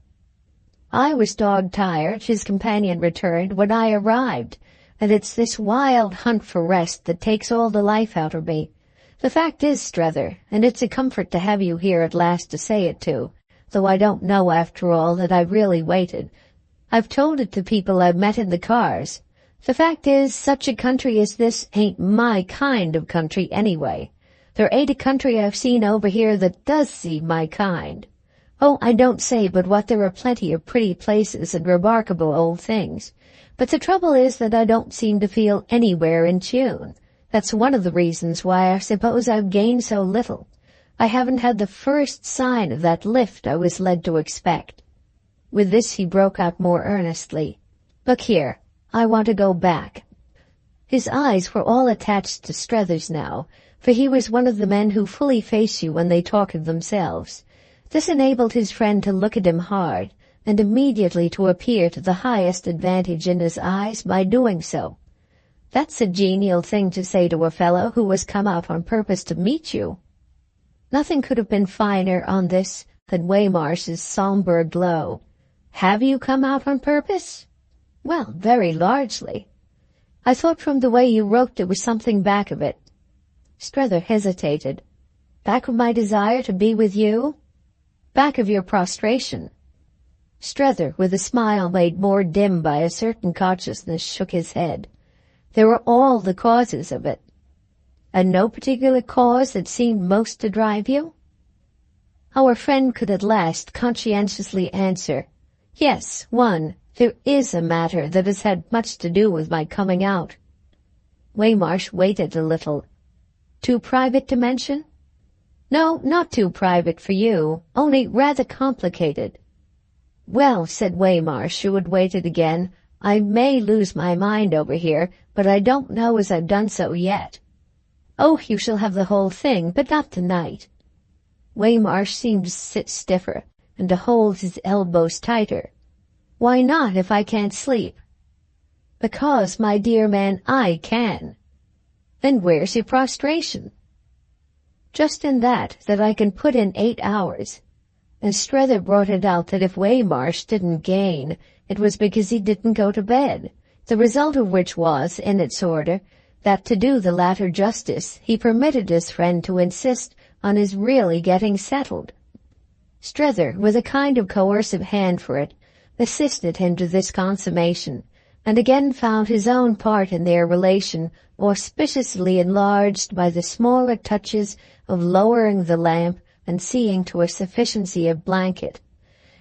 "I was dog-tired," his companion returned, "when I arrived, and it's this wild hunt for rest that takes all the life out of me. The fact is, Strether, and it's a comfort to have you here at last to say it to, though I don't know after all that I've really waited. I've told it to people I've met in the cars. The fact is, such a country as this ain't my kind of country anyway. There ain't a country I've seen over here that does seem my kind. Oh, I don't say but what there are plenty of pretty places and remarkable old things. But the trouble is that I don't seem to feel anywhere in tune. That's one of the reasons why I suppose I've gained so little. I haven't had the first sign of that lift I was led to expect." With this he broke out more earnestly. Look here, I want to go back. His eyes were all attached to Strether's now, for he was one of the men who fully face you when they talk of themselves. This enabled his friend to look at him hard, and immediately to appear to the highest advantage in his eyes by doing so. That's a genial thing to say to a fellow who has come out on purpose to meet you. Nothing could have been finer on this than Waymarsh's sombre glow. Have you come out on purpose? Well, very largely. I thought from the way you wrote there was something back of it. Strether hesitated. Back of my desire to be with you? Back of your prostration. Strether, with a smile made more dim by a certain consciousness, shook his head. There were all the causes of it. And no particular cause that seemed most to drive you? Our friend could at last conscientiously answer, Yes, one. There is a matter that has had much to do with my coming out. Waymarsh waited a little. Too private to mention? No, not too private for you, only rather complicated. Well, said Waymarsh, who had waited again, I may lose my mind over here, but I don't know as I've done so yet. Oh, you shall have the whole thing, but not tonight. Waymarsh seemed to sit stiffer, and to hold his elbows tighter. Why not, if I can't sleep? Because, my dear man, I can. Then where's your prostration? Just in that I can put in 8 hours. And Strether brought it out that if Waymarsh didn't gain, it was because he didn't go to bed, the result of which was, in its order, that to do the latter justice, he permitted his friend to insist on his really getting settled. Strether, with a kind of coercive hand for it, assisted him to this consummation, and again found his own part in their relation auspiciously enlarged by the smaller touches of lowering the lamp and seeing to a sufficiency of blanket.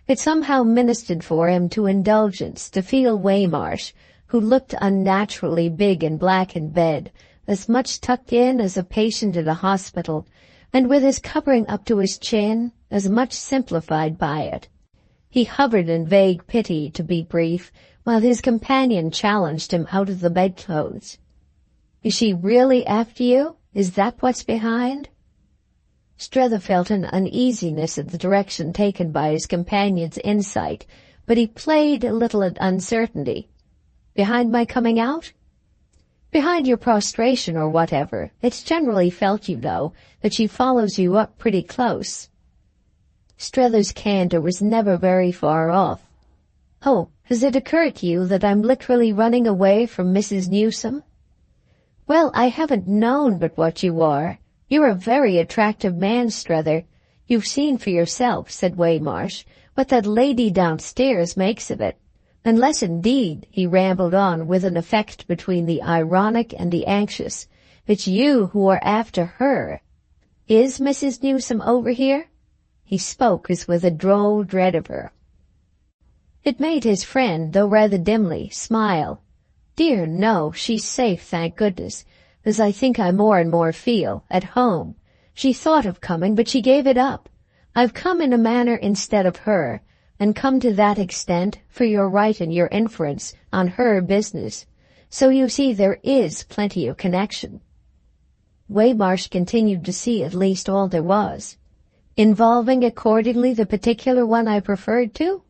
It somehow ministered for him to indulgence to feel Waymarsh, who looked unnaturally big and black in bed, as much tucked in as a patient at a hospital, and with his covering up to his chin, as much simplified by it. He hovered in vague pity, to be brief, while his companion challenged him out of the bedclothes. Is she really after you? Is that what's behind? Strether felt an uneasiness at the direction taken by his companion's insight, but he played a little at uncertainty. Behind my coming out? Behind your prostration or whatever. It's generally felt, you know, that she follows you up pretty close. Strether's candor was never very far off. Oh, has it occurred to you that I'm literally running away from Mrs. Newsome? Well, I haven't known but what you are. You're a very attractive man, Strether. You've seen for yourself, said Waymarsh, what that lady downstairs makes of it. Unless, indeed, he rambled on with an effect between the ironic and the anxious, it's you who are after her. Is Mrs. Newsome over here? He spoke as with a droll dread of her. It made his friend, though rather dimly, smile. Dear, no, she's safe, thank goodness, as I think I more and more feel, at home. She thought of coming, but she gave it up. I've come in a manner instead of her, and come to that extent, for your right and your inference, on her business. So you see there is plenty of connection. Waymarsh continued to see at least all there was. Involving accordingly the particular one I preferred to?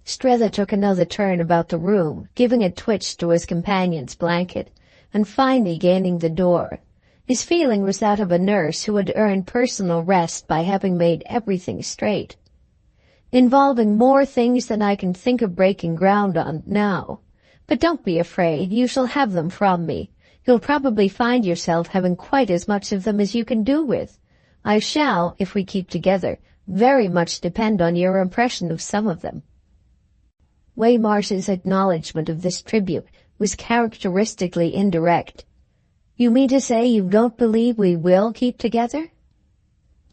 Strether took another turn about the room, giving a twitch to his companion's blanket, and finally gaining the door. His feeling was that of a nurse who had earned personal rest by having made everything straight. Involving more things than I can think of breaking ground on now. But don't be afraid, you shall have them from me. You'll probably find yourself having quite as much of them as you can do with. I shall, if we keep together, very much depend on your impression of some of them. Waymarsh's acknowledgment of this tribute was characteristically indirect. You mean to say you don't believe we will keep together?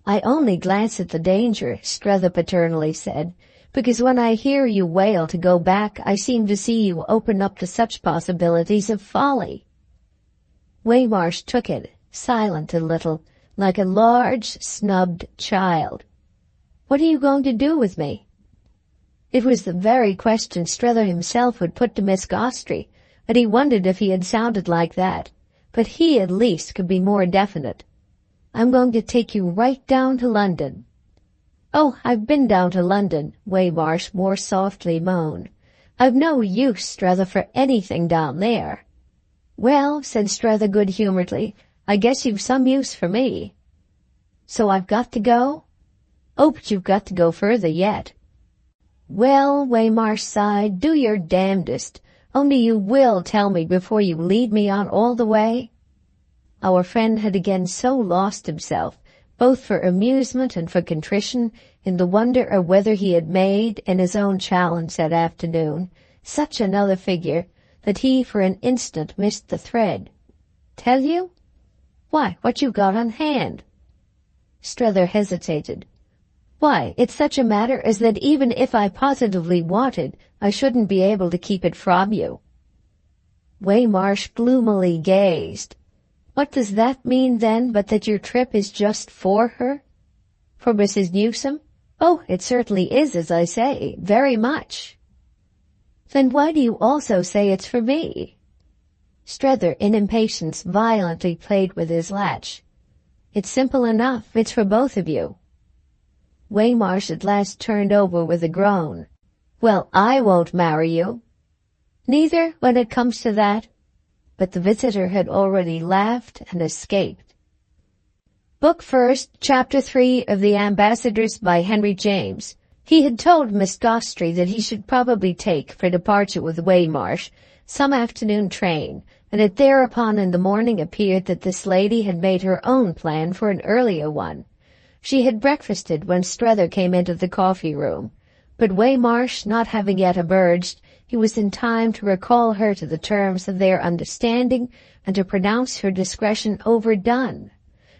I only glance at the danger, Strether paternally said, because when I hear you wail to go back, I seem to see you open up to such possibilities of folly. Waymarsh took it, silent a little, like a large, snubbed child. What are you going to do with me? It was the very question Strether himself would put to Miss Gostry, and he wondered if he had sounded like that. But he at least could be more definite. "I'm going to take you right down to London." "Oh, I've been down to London," Waymarsh more softly moaned. "I've no use, Strether, for anything down there." "Well," said Strether good-humouredly, "I guess you've some use for me." "So I've got to go?" "Oh, but you've got to go further yet." "Well," Waymarsh sighed, "do your damnedest. Only you will tell me before you lead me on all the way?" Our friend had again so lost himself, both for amusement and for contrition, in the wonder of whether he had made, in his own challenge that afternoon, such another figure, that he for an instant missed the thread. "Tell you? Why, what you got on hand?" Strether hesitated. "Why, it's such a matter as that even if I positively wanted, I shouldn't be able to keep it from you." Waymarsh gloomily gazed. "What does that mean, then, but that your trip is just for her?" "For Mrs. Newsome? Oh, it certainly is, as I say, very much." "Then why do you also say it's for me?" Strether, in impatience, violently played with his latch. "It's simple enough. It's for both of you." Waymarsh at last turned over with a groan. "Well, I won't marry you." "Neither, when it comes to that?" But the visitor had already laughed and escaped. Book First, Chapter 3 of The Ambassadors by Henry James. He had told Miss Gostry that he should probably take, for departure with Waymarsh, some afternoon train, and it thereupon in the morning appeared that this lady had made her own plan for an earlier one. She had breakfasted when Strether came into the coffee-room, but Waymarsh not having yet emerged, he was in time to recall her to the terms of their understanding and to pronounce her discretion overdone.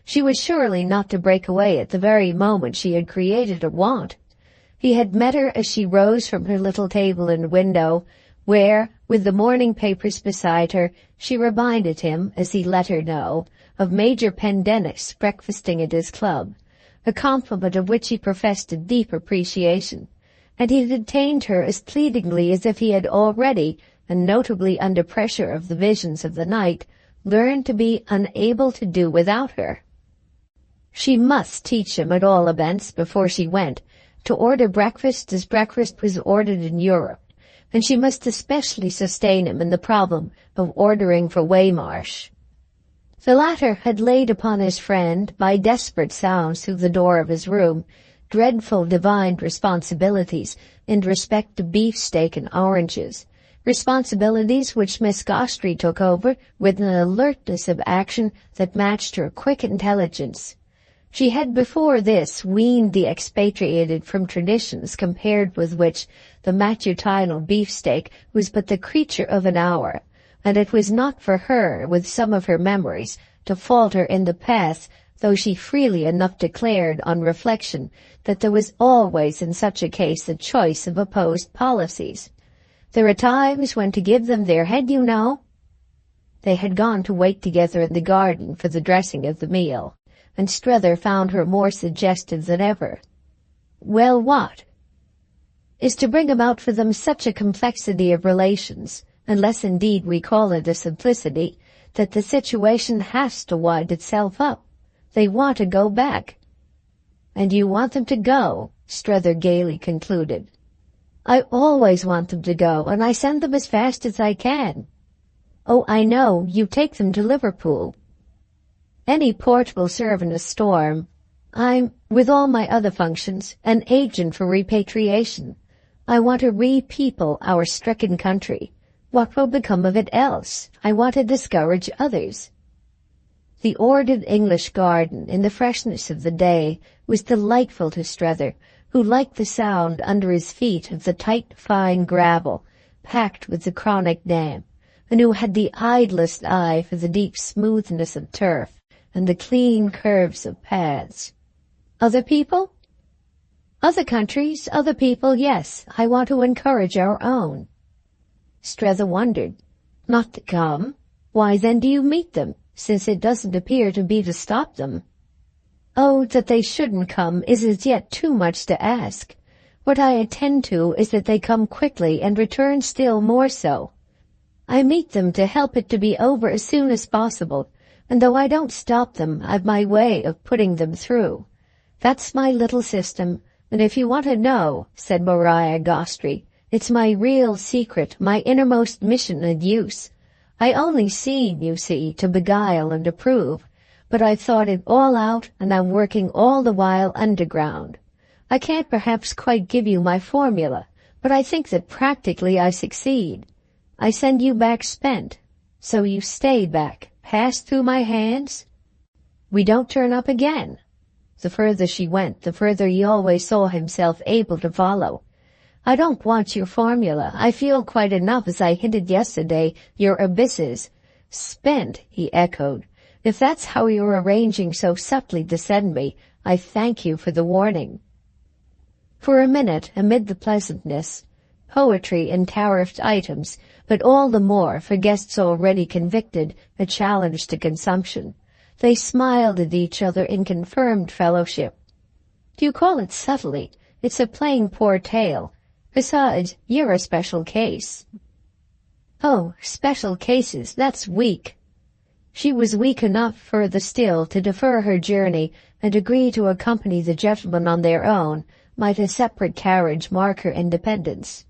She was surely not to break away at the very moment she had created a want. He had met her as she rose from her little table in the window, where, with the morning papers beside her, she reminded him, as he let her know, of Major Pendennis breakfasting at his club, a compliment of which he professed a deep appreciation, and he detained her as pleadingly as if he had already, and notably under pressure of the visions of the night, learned to be unable to do without her. She must teach him, at all events, before she went, to order breakfast as breakfast was ordered in Europe, and she must especially sustain him in the problem of ordering for Waymarsh. The latter had laid upon his friend, by desperate sounds through the door of his room, dreadful divined responsibilities in respect to beefsteak and oranges, responsibilities which Miss Gostry took over with an alertness of action that matched her quick intelligence. She had before this weaned the expatriated from traditions compared with which the matutinal beefsteak was but the creature of an hour, and it was not for her, with some of her memories, to falter in the path, though she freely enough declared on reflection that there was always in such a case a choice of opposed policies. There are times when to give them their head, you know. They had gone to wait together in the garden for the dressing of the meal, and Strether found her more suggestive than ever. "Well, what?" "Is to bring about for them such a complexity of relations, unless indeed we call it a simplicity, that the situation has to wind itself up. They want to go back." "And you want them to go," Strether gaily concluded. "I always want them to go, and I send them as fast as I can." "Oh, I know, you take them to Liverpool." "Any port will serve in a storm. I'm, with all my other functions, an agent for repatriation. I want to re-people our stricken country. What will become of it else? I want to discourage others." The ordered English garden, in the freshness of the day, was delightful to Strether, who liked the sound under his feet of the tight, fine gravel, packed with the chronic damp, and who had the idlest eye for the deep smoothness of turf and the clean curves of paths. "Other people?" "Other countries, other people, yes. I want to encourage our own." Strether wondered. "Not to come? Why then do you meet them, since it doesn't appear to be to stop them?" "Oh, that they shouldn't come is as yet too much to ask. What I attend to is that they come quickly and return still more so. I meet them to help it to be over as soon as possible, and though I don't stop them, I've my way of putting them through. That's my little system, and if you want to know, said Maria Gostry, it's my real secret, my innermost mission and use. I only seem, you see, to beguile and approve, but I've thought it all out, and I'm working all the while underground. I can't perhaps quite give you my formula, but I think that practically I succeed. I send you back spent, so you stay back, pass through my hands. We don't turn up again. The further she went, the further he always saw himself able to follow. I don't want your formula. I feel quite enough, as I hinted yesterday, your abysses. Spent, he echoed. If that's how you're arranging so subtly to send me, I thank you for the warning. For a minute, amid the pleasantness, poetry and tariffed items, but all the more for guests already convicted, a challenge to consumption, they smiled at each other in confirmed fellowship. Do you call it subtly? It's a plain poor tale. Besides, you're a special case. Oh, special cases, that's weak. She was weak enough further still to defer her journey and agree to accompany the gentlemen on their own, might a separate carriage mark her independence.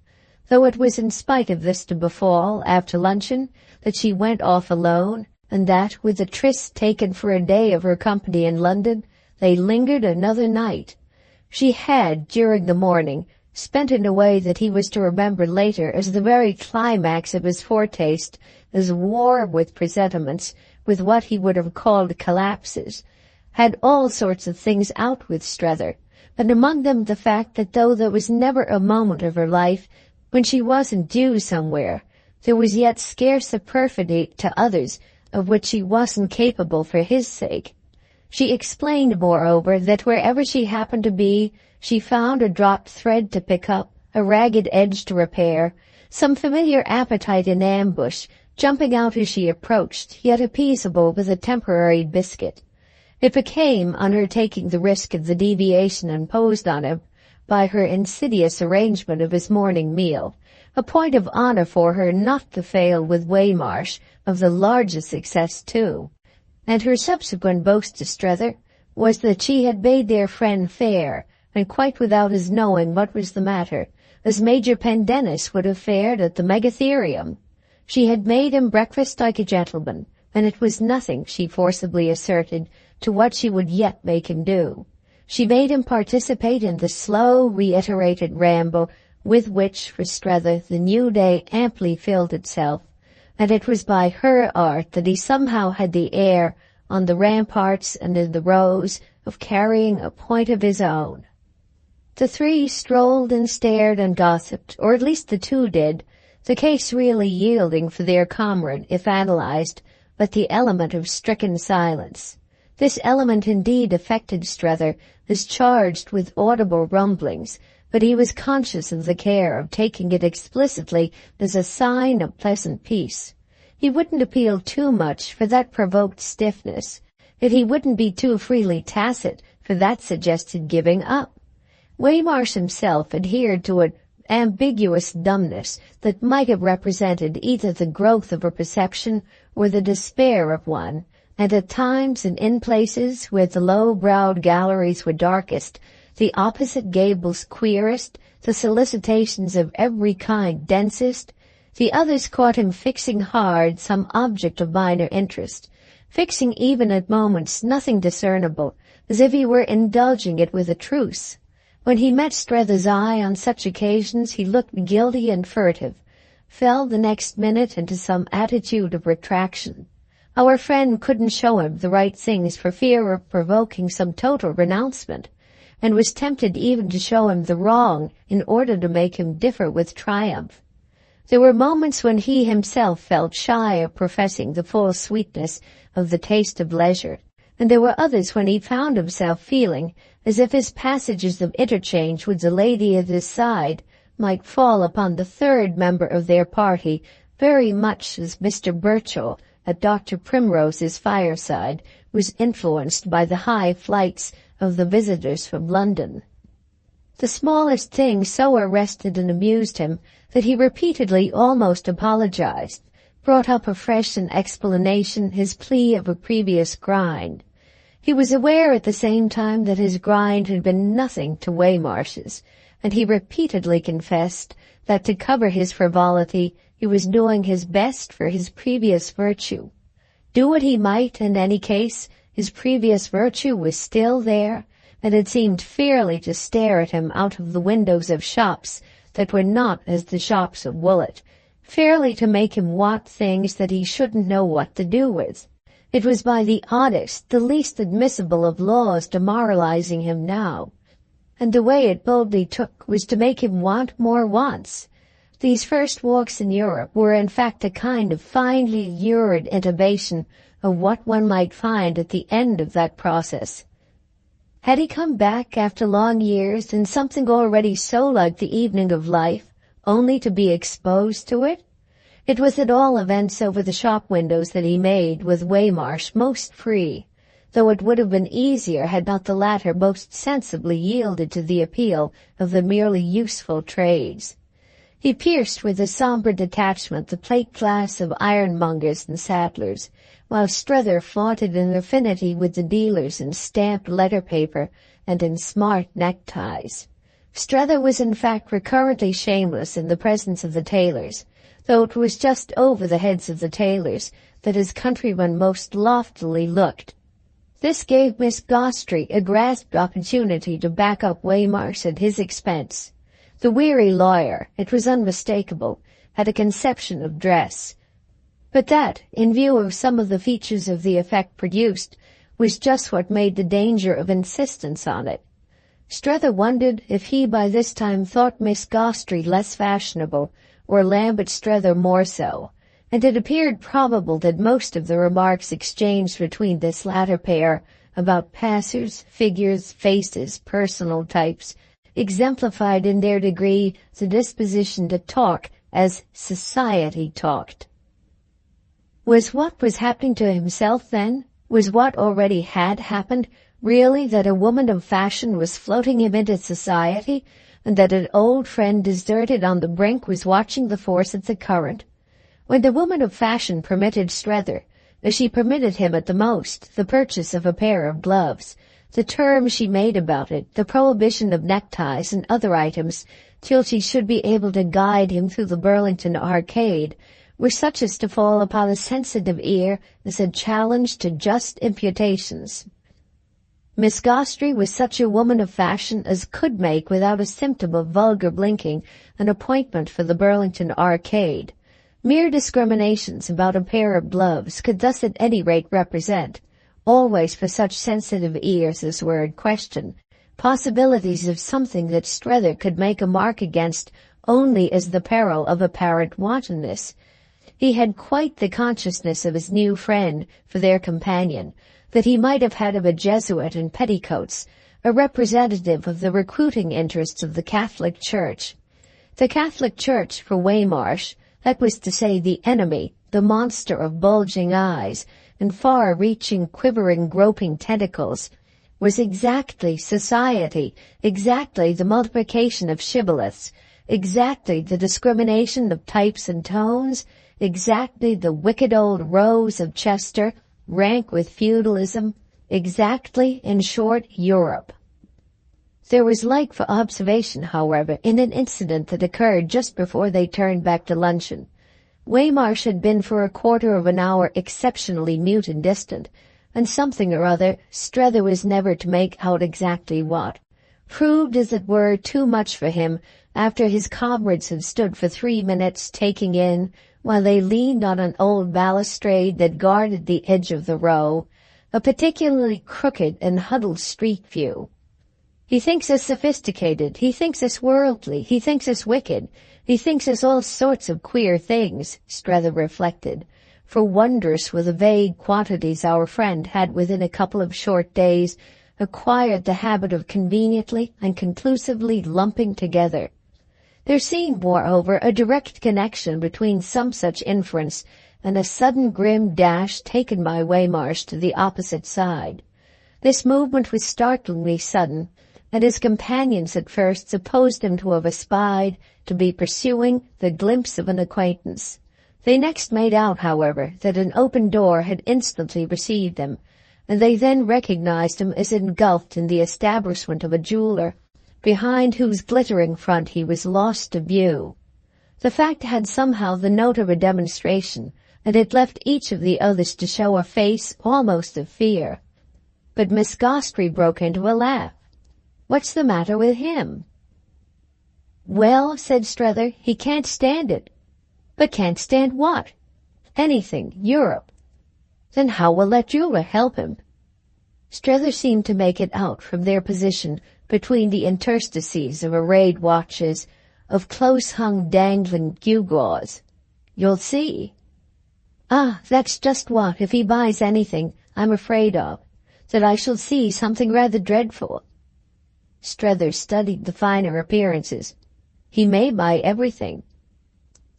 Though it was in spite of this to befall, after luncheon, that she went off alone, and that, with the tryst taken for a day of her company in London, they lingered another night. She had, during the morning, spent in a way that he was to remember later as the very climax of his foretaste, as war with presentiments, with what he would have called collapses, had all sorts of things out with Strether, and among them the fact that though there was never a moment of her life when she wasn't due somewhere, there was yet scarce a perfidy to others of which she wasn't capable for his sake. She explained, moreover, that wherever she happened to be, she found a dropped thread to pick up, a ragged edge to repair, some familiar appetite in ambush, jumping out as she approached, yet appeasable with a temporary biscuit. It became, on her taking the risk of the deviation imposed on him by her insidious arrangement of his morning meal, a point of honor for her not to fail with Waymarsh, of the largest success too. And her subsequent boast to Strether was that she had bade their friend fair, and quite without his knowing what was the matter, as Major Pendennis would have fared at the Megatherium. She had made him breakfast like a gentleman, and it was nothing, she forcibly asserted, to what she would yet make him do. She made him participate in the slow, reiterated ramble with which, for Strether, the new day amply filled itself, and it was by her art that he somehow had the air, on the ramparts and in the rows, of carrying a point of his own. The three strolled and stared and gossiped, or at least the two did, the case really yielding for their comrade, if analyzed, but the element of stricken silence. This element indeed affected Strether, as charged with audible rumblings, but he was conscious of the care of taking it explicitly as a sign of pleasant peace. He wouldn't appeal too much, for that provoked stiffness, yet he wouldn't be too freely tacit, for that suggested giving up. Waymarsh himself adhered to an ambiguous dumbness that might have represented either the growth of a perception or the despair of one, and at times and in places where the low-browed galleries were darkest, the opposite gables queerest, the solicitations of every kind densest, the others caught him fixing hard some object of minor interest, fixing even at moments nothing discernible, as if he were indulging it with a truce. When he met Strether's eye on such occasions he looked guilty and furtive, fell the next minute into some attitude of retraction. Our friend couldn't show him the right things for fear of provoking some total renouncement, and was tempted even to show him the wrong in order to make him differ with triumph. There were moments when he himself felt shy of professing the full sweetness of the taste of leisure, and there were others when he found himself feeling as if his passages of interchange with the lady at his side might fall upon the third member of their party very much as Mr. Burchell, at Dr. Primrose's fireside, was influenced by the high flights of the visitors from London. The smallest thing so arrested and amused him that he repeatedly almost apologized, brought up afresh in explanation his plea of a previous grind. He was aware at the same time that his grind had been nothing to Waymarsh's, and he repeatedly confessed that to cover his frivolity he was doing his best for his previous virtue. Do what he might, in any case, his previous virtue was still there, and it seemed fairly to stare at him out of the windows of shops that were not as the shops of Woolwich, fairly to make him want things that he shouldn't know what to do with. It was by the oddest, the least admissible of laws demoralizing him now, and the way it boldly took was to make him want more wants. These first walks in Europe were in fact a kind of finely lurid intimation of what one might find at the end of that process. Had he come back after long years in something already so like the evening of life, only to be exposed to it? It was at all events over the shop windows that he made with Waymarsh most free, though it would have been easier had not the latter most sensibly yielded to the appeal of the merely useful trades. He pierced with a sombre detachment the plate glass of ironmongers and saddlers, while Strether flaunted in affinity with the dealers in stamped letter paper and in smart neckties. Strether was in fact recurrently shameless in the presence of the tailors, though it was just over the heads of the tailors that his countrymen most loftily looked. This gave Miss Gostrey a grasped opportunity to back up Waymarsh at his expense. The weary lawyer, it was unmistakable, had a conception of dress, but that, in view of some of the features of the effect produced, was just what made the danger of insistence on it. Strether wondered if he by this time thought Miss Gostrey less fashionable, or Lambert Strether more so, and it appeared probable that most of the remarks exchanged between this latter pair about passers, figures, faces, personal types, exemplified in their degree the disposition to talk as society talked. Was what was happening to himself then, was what already had happened, really that a woman of fashion was floating him into society, and that an old friend deserted on the brink was watching the force of the current? When the woman of fashion permitted Strether, as she permitted him at the most, the purchase of a pair of gloves, the terms she made about it, the prohibition of neckties and other items, till she should be able to guide him through the Burlington Arcade, were such as to fall upon a sensitive ear as a challenge to just imputations. Miss Gostrey was such a woman of fashion as could make, without a symptom of vulgar blinking, an appointment for the Burlington Arcade. Mere discriminations about a pair of gloves could thus at any rate represent, always for such sensitive ears as were in question, possibilities of something that Strether could make a mark against only as the peril of apparent wantonness. He had quite the consciousness of his new friend for their companion, that he might have had of a Jesuit in petticoats, a representative of the recruiting interests of the Catholic Church. The Catholic Church, for Waymarsh, that was to say the enemy, the monster of bulging eyes and far-reaching, quivering, groping tentacles, was exactly society, exactly the multiplication of shibboleths, exactly the discrimination of types and tones, exactly the wicked old Rose of Chester, rank with feudalism, exactly, in short, Europe. There was light for observation, however, in an incident that occurred just before they turned back to luncheon. Waymarsh had been for a quarter of an hour exceptionally mute and distant, and something or other, Strether was never to make out exactly what, proved as it were too much for him after his comrades had stood for 3 minutes taking in, while they leaned on an old balustrade that guarded the edge of the row, a particularly crooked and huddled street view. He thinks us sophisticated, he thinks us worldly, he thinks us wicked, he thinks us all sorts of queer things, Strether reflected, for wondrous were the vague quantities our friend had within a couple of short days acquired the habit of conveniently and conclusively lumping together. There seemed, moreover, a direct connection between some such inference and a sudden grim dash taken by Waymarsh to the opposite side. This movement was startlingly sudden, and his companions at first supposed him to have espied, to be pursuing, the glimpse of an acquaintance. They next made out, however, that an open door had instantly received him, and they then recognized him as engulfed in the establishment of a jeweler, behind whose glittering front he was lost to view. The fact had somehow the note of a demonstration, and it left each of the others to show a face almost of fear. But Miss Gostrey broke into a laugh. "What's the matter with him?" "Well," said Strether, "he can't stand it." "But can't stand what?" "Anything. Europe." "Then how will that jeweler help him?" Strether seemed to make it out from their position between the interstices of arrayed watches, of close-hung dangling gewgaws. "You'll see." "Ah, that's just what, if he buys anything, I'm afraid of, that I shall see something rather dreadful." Strether studied the finer appearances. "He may buy everything."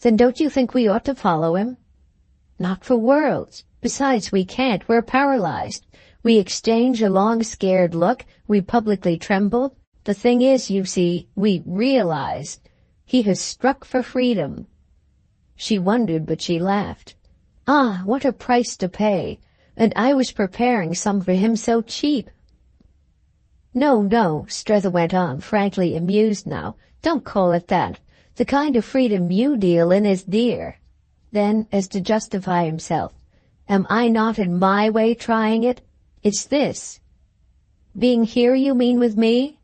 "Then don't you think we ought to follow him?" "Not for worlds. Besides, we can't. We're paralyzed. We exchange a long scared look. We publicly tremble. The thing is, you see, we realize he has struck for freedom." She wondered, but she laughed. "Ah, what a price to pay! And I was preparing some for him so cheap." No, Strether went on, frankly amused now. "Don't call it that. The kind of freedom you deal in is dear." Then, as to justify himself, "Am I not in my way trying it? It's this." "Being here, you mean, with me?"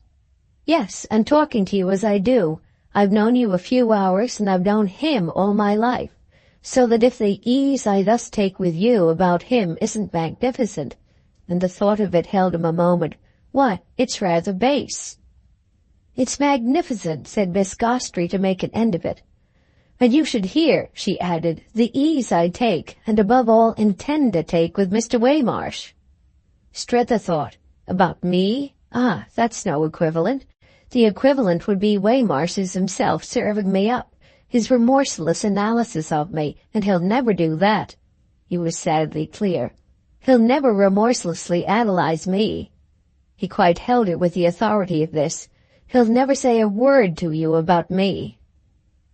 "Yes, and talking to you as I do. I've known you a few hours, and I've known him all my life, so that if the ease I thus take with you about him isn't magnificent," and the thought of it held him a moment, "why, it's rather base." "It's magnificent," said Miss Gostrey to make an end of it. "And you should hear," she added, "the ease I take, and above all intend to take, with Mr. Waymarsh." Strether thought, "About me? Ah, that's no equivalent. The equivalent would be Waymarsh's himself serving me up, his remorseless analysis of me, and he'll never do that." He was sadly clear. "He'll never remorselessly analyze me." He quite held it with the authority of this. "He'll never say a word to you about me."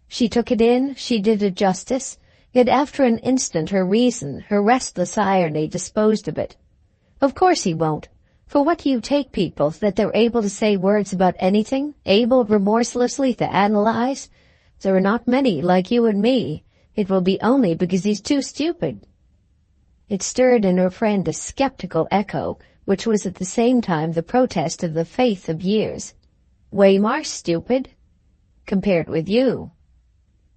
She took it in, she did it justice, yet after an instant her reason, her restless irony, disposed of it. "Of course he won't. For what do you take people, that they're able to say words about anything, able remorselessly to analyze? There are not many like you and me. It will be only because he's too stupid." It stirred in her friend a skeptical echo, which was at the same time the protest of the faith of years. "Waymarsh stupid? Compared with you?"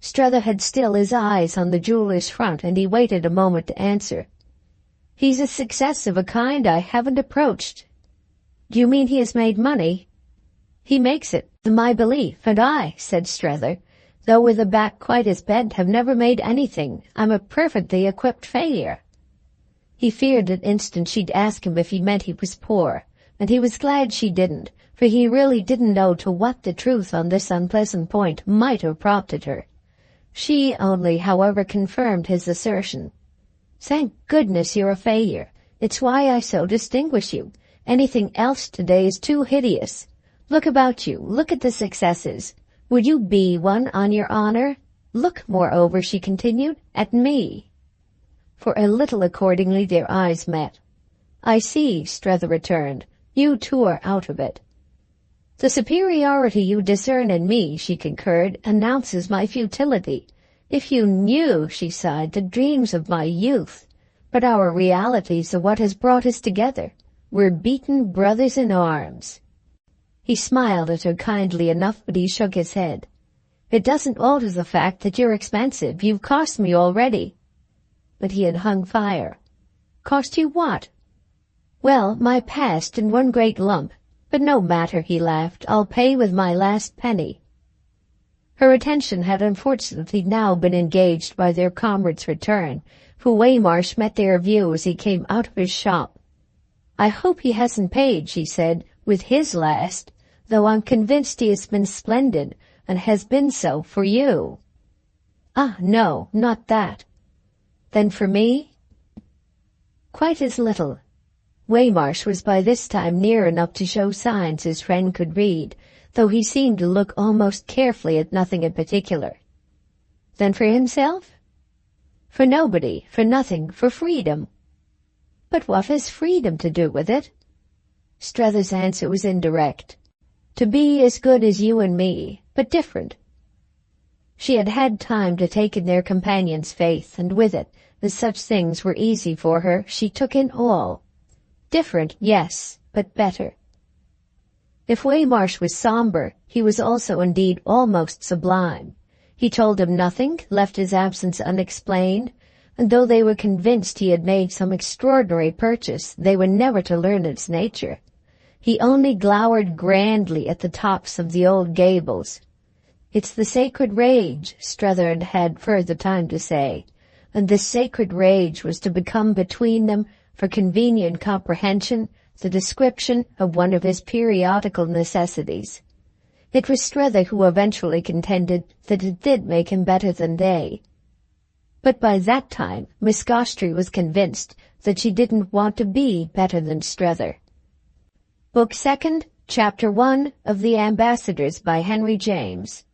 Strether had still his eyes on the jeweler's front, and he waited a moment to answer. "He's a success of a kind I haven't approached." "Do you mean he has made money?" "He makes it, my belief, and I," said Strether, "though with a back quite as bent, have never made anything. I'm a perfectly equipped failure." He feared an instant she'd ask him if he meant he was poor, and he was glad she didn't, for he really didn't know to what the truth on this unpleasant point might have prompted her. She only, however, confirmed his assertion. "Thank goodness you're a failure. It's why I so distinguish you. Anything else today is too hideous. Look about you. Look at the successes. Would you be one on your honor? Look, moreover," she continued, "at me." For a little accordingly their eyes met. "I see," Strether returned. "You too are out of it." "The superiority you discern in me," she concurred, "announces my futility. If you knew," she sighed, "the dreams of my youth. But our realities are what has brought us together. We're beaten brothers in arms." He smiled at her kindly enough, but he shook his head. "It doesn't alter the fact that you're expensive. You've cost me already." But he had hung fire. "Cost you what?" "Well, my past in one great lump. But no matter," he laughed. "I'll pay with my last penny." Her attention had unfortunately now been engaged by their comrade's return, for Waymarsh met their view as he came out of his shop. "I hope he hasn't paid," she said, "with his last, though I'm convinced he has been splendid, and has been so for you." "Ah, no, not that." "Then for me?" "Quite as little." Waymarsh was by this time near enough to show signs his friend could read, though he seemed to look almost carefully at nothing in particular. Then for himself? For nobody, for nothing, for freedom. But what has freedom to do with it? Strether's answer was indirect. To be as good as you and me, but different. She had had time to take in their companion's faith, and with it, as such things were easy for her, she took in all. Different, yes, but better. If Waymarsh was somber, he was also indeed almost sublime. He told them nothing, left his absence unexplained, and though they were convinced he had made some extraordinary purchase, they were never to learn its nature. He only glowered grandly at the tops of the old gables. It's the sacred rage, Strether had further time to say, and this sacred rage was to become between them, for convenient comprehension, the description of one of his periodical necessities. It was Strether who eventually contended that it did make him better than they. But by that time, Miss Gostrey was convinced that she didn't want to be better than Strether. Book 2nd, Chapter 1 of The Ambassadors by Henry James.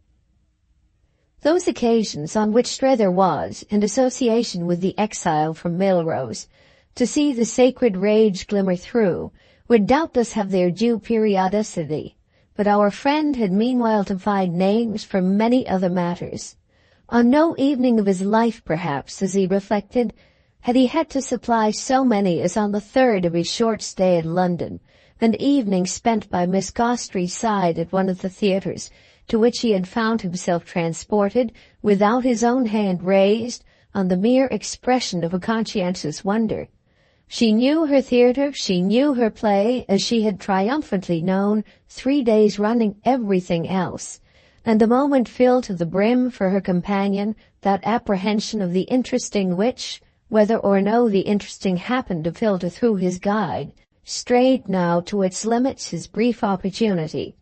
Those occasions on which Strether was, in association with the exile from Melrose, to see the sacred rage glimmer through, would doubtless have their due periodicity, but our friend had meanwhile to find names for many other matters. On no evening of his life, perhaps, as he reflected, had he had to supply so many as on the third of his short stay in London, an evening spent by Miss Gostrey's side at one of the theatres, to which he had found himself transported, without his own hand raised, on the mere expression of a conscientious wonder. She knew her theatre, she knew her play, as she had triumphantly known, 3 days running, everything else, and the moment filled to the brim for her companion that apprehension of the interesting which, whether or no the interesting happened to filter through his guide, strayed now to its limits his brief opportunity.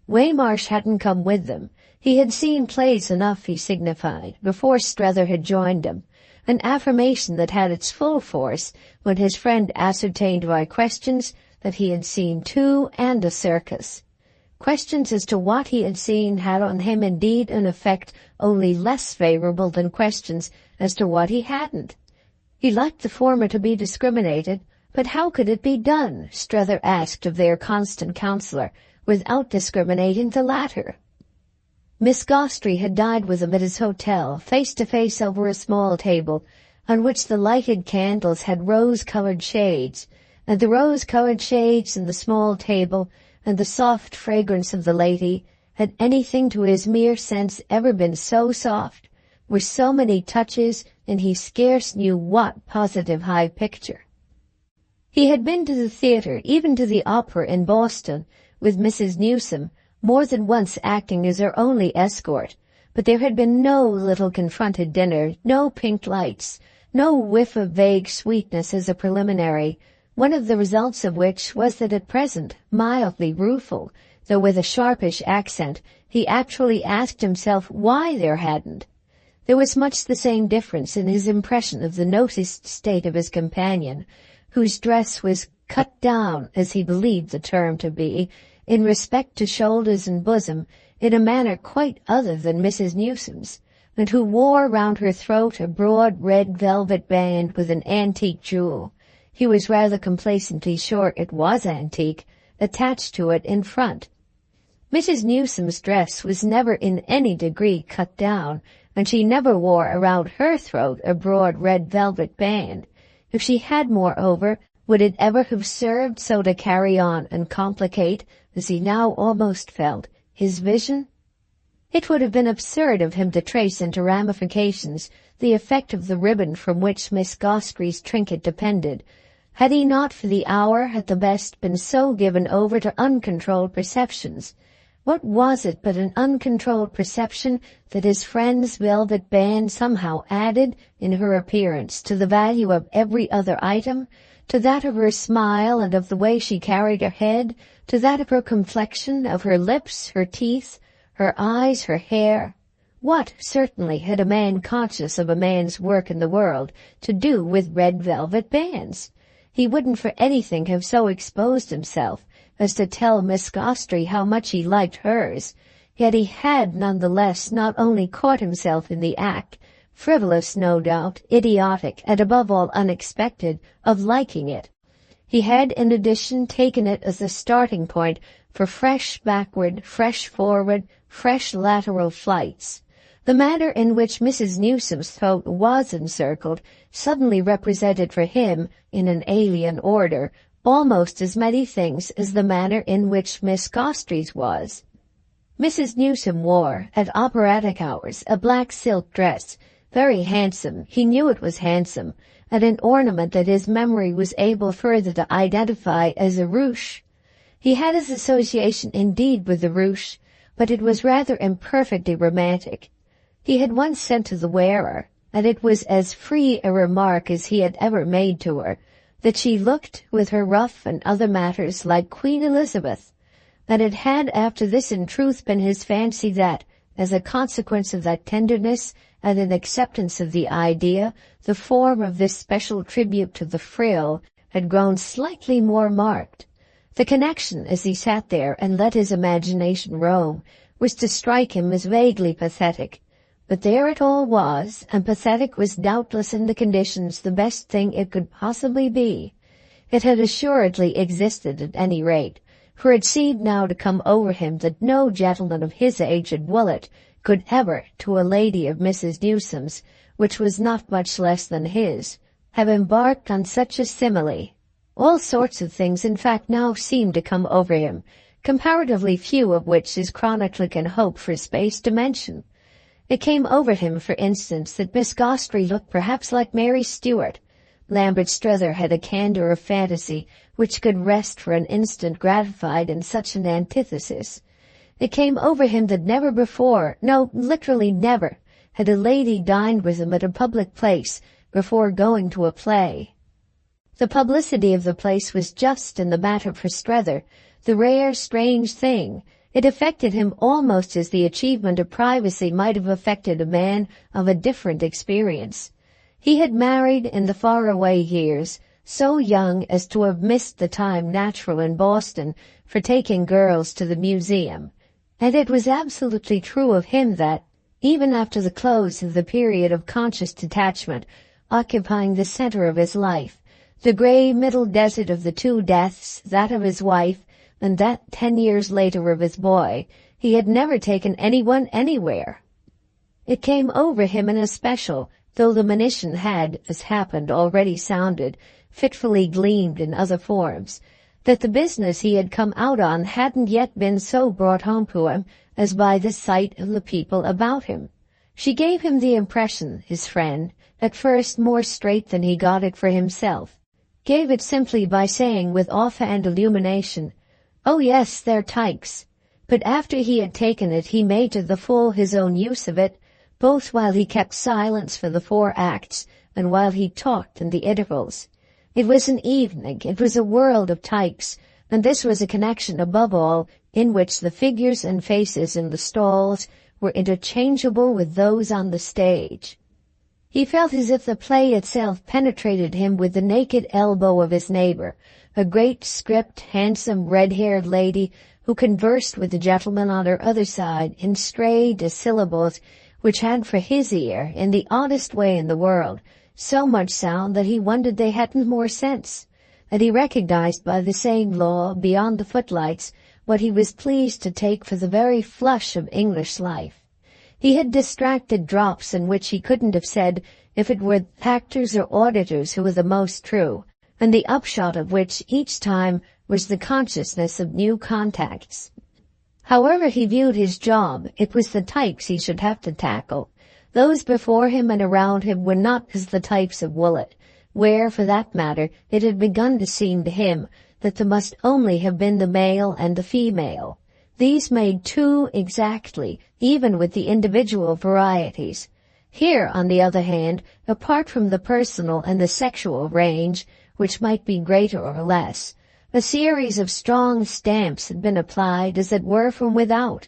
Waymarsh hadn't come with them. He had seen plays enough, he signified, before Strether had joined him, an affirmation that had its full force when his friend ascertained by questions that he had seen two and a circus. Questions as to what he had seen had on him indeed an effect only less favourable than questions as to what he hadn't. He liked the former to be discriminated, but how could it be done, Strether asked of their constant counsellor, without discriminating the latter? Miss Gostrey had dined with him at his hotel, face to face over a small table, on which the lighted candles had rose-coloured shades, and the rose-coloured shades and the small table and the soft fragrance of the lady had anything to his mere sense ever been so soft, were so many touches, and he scarce knew what positive high picture. He had been to the theatre, even to the opera in Boston, with Mrs. Newsome, more than once acting as her only escort, but there had been no little confronted dinner, no pink lights, no whiff of vague sweetness as a preliminary, one of the results of which was that at present, mildly rueful, though with a sharpish accent, he actually asked himself why there hadn't. There was much the same difference in his impression of the noticed state of his companion, whose dress was cut down, as he believed the term to be, in respect to shoulders and bosom, in a manner quite other than Mrs. Newsome's, and who wore round her throat a broad red velvet band with an antique jewel — he was rather complacently sure it was antique — attached to it in front. Mrs. Newsome's dress was never in any degree cut down, and she never wore around her throat a broad red velvet band. If she had, moreover, would it ever have served so to carry on and complicate, as he now almost felt, his vision? It would have been absurd of him to trace into ramifications the effect of the ribbon from which Miss Gostrey's trinket depended, had he not for the hour at the best been so given over to uncontrolled perceptions. What was it but an uncontrolled perception that his friend's velvet band somehow added, in her appearance, to the value of every other item, to that of her smile and of the way she carried her head, to that of her complexion, of her lips, her teeth, her eyes, her hair? What, certainly, had a man conscious of a man's work in the world to do with red velvet bands? He wouldn't for anything have so exposed himself as to tell Miss Gostry how much he liked hers, yet he had nonetheless not only caught himself in the act, frivolous no doubt, idiotic, and above all unexpected, of liking it. He had in addition taken it as a starting point for fresh backward, fresh forward, fresh lateral flights. The manner in which Mrs. Newsome's throat was encircled suddenly represented for him, in an alien order, almost as many things as the manner in which Miss Gostry's was. Mrs. Newsome wore, at operatic hours, a black silk dress, very handsome, he knew it was handsome, and an ornament that his memory was able further to identify as a ruche. He had his association indeed with the ruche, but it was rather imperfectly romantic. He had once said to the wearer, and it was as free a remark as he had ever made to her, that she looked, with her ruff and other matters, like Queen Elizabeth, and it had after this in truth been his fancy that, as a consequence of that tenderness and an acceptance of the idea, the form of this special tribute to the frill had grown slightly more marked. The connection, as he sat there and let his imagination roam, was to strike him as vaguely pathetic. But there it all was, and pathetic was doubtless in the conditions the best thing it could possibly be. It had assuredly existed at any rate, for it seemed now to come over him that no gentleman of his age at Woolwich could ever, to a lady of Mrs. Newsome's, which was not much less than his, have embarked on such a simile. All sorts of things in fact now seemed to come over him, comparatively few of which his chronicler can hope for space to mention. It came over him, for instance, that Miss Gostry looked perhaps like Mary Stuart. Lambert Strether had a candour of fantasy which could rest for an instant gratified in such an antithesis. It came over him that never before, no, literally never, had a lady dined with him at a public place before going to a play. The publicity of the place was just, in the matter for Strether, the rare, strange thing. It affected him almost as the achievement of privacy might have affected a man of a different experience. He had married in the far-away years, so young as to have missed the time natural in Boston for taking girls to the museum, and it was absolutely true of him that, even after the close of the period of conscious detachment occupying the center of his life, the gray middle desert of the two deaths, that of his wife, and that 10 years later of his boy, he had never taken anyone anywhere. It came over him in especial, though the monition had, as happened, already sounded, fitfully gleamed in other forms, that the business he had come out on hadn't yet been so brought home to him as by the sight of the people about him. She gave him the impression, his friend, at first more straight than he got it for himself, gave it simply by saying with offhand illumination, "Oh yes, they're tykes," but after he had taken it he made to the full his own use of it, both while he kept silence for the 4 acts and while he talked in the intervals. It was an evening, it was a world of tykes, and this was a connection above all in which the figures and faces in the stalls were interchangeable with those on the stage. He felt as if the play itself penetrated him with the naked elbow of his neighbor, a great, script, handsome, red-haired lady who conversed with the gentleman on her other side in stray dissyllables which had for his ear, in the oddest way in the world, so much sound that he wondered they hadn't more sense, and he recognized by the same law, beyond the footlights, what he was pleased to take for the very flush of English life. He had distracted drops in which he couldn't have said if it were actors or auditors who were the most true, and the upshot of which each time was the consciousness of new contacts. However he viewed his job, it was the types he should have to tackle. Those before him and around him were not as the types of Woolwich, where, for that matter, it had begun to seem to him that there must only have been the male and the female. These made 2 exactly, even with the individual varieties. Here, on the other hand, apart from the personal and the sexual range, which might be greater or less, a series of strong stamps had been applied, as it were, from without.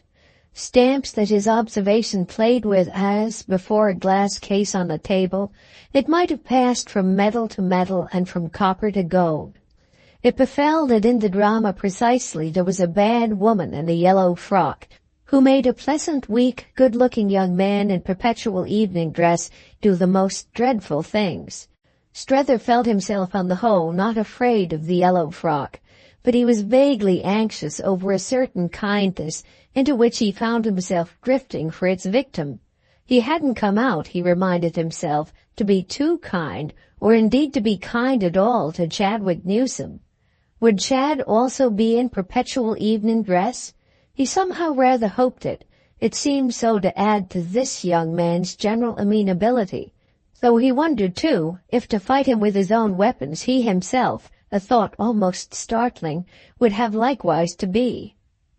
stamps that his observation played with as, before a glass case on the table, it might have passed from metal to metal and from copper to gold. It befell that in the drama precisely there was a bad woman in a yellow frock, who made a pleasant, weak, good-looking young man in perpetual evening dress do the most dreadful things. Strether felt himself on the whole not afraid of the yellow frock, but he was vaguely anxious over a certain kindness into which he found himself drifting for its victim. He hadn't come out, he reminded himself, to be too kind, or indeed to be kind at all to Chadwick Newsome. Would Chad also be in perpetual evening dress? He somehow rather hoped it. It seemed so to add to this young man's general amenability, though he wondered, too, if to fight him with his own weapons he himself, a thought almost startling, would have likewise to be.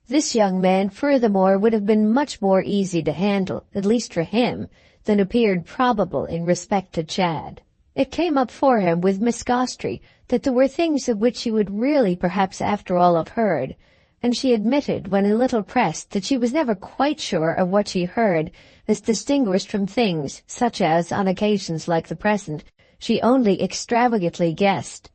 This young man, furthermore, would have been much more easy to handle, at least for him, than appeared probable in respect to Chad. It came up for him with Miss Gostrey that there were things of which she would really perhaps after all have heard, and she admitted, when a little pressed, that she was never quite sure of what she heard, as distinguished from things such as, on occasions like the present, she only extravagantly guessed.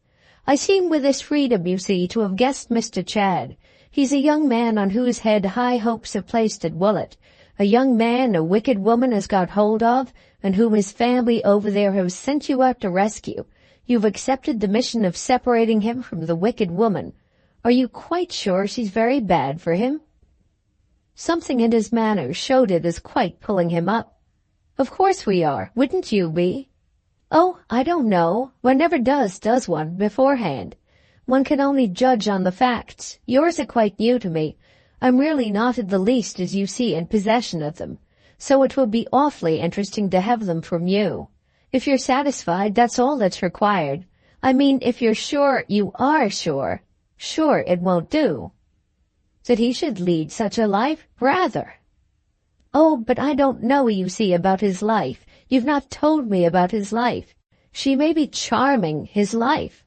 I seem with this freedom, you see, to have guessed Mr. Chad. He's a young man on whose head high hopes have placed at Woollet, a young man a wicked woman has got hold of, and whom his family over there have sent you out to rescue. You've accepted the mission of separating him from the wicked woman. Are you quite sure she's very bad for him? Something in his manner showed it as quite pulling him up. Of course we are. Wouldn't you be? Oh, I don't know. One never does one, beforehand. One can only judge on the facts. Yours are quite new to me. I'm really not in the least, as you see, in possession of them. So it will be awfully interesting to have them from you. If you're satisfied, that's all that's required. I mean, if you're sure, you are sure. Sure it won't do. That he should lead such a life? Rather. Oh, but I don't know, you see, about his life. You've not told me about his life. She may be charming, his life.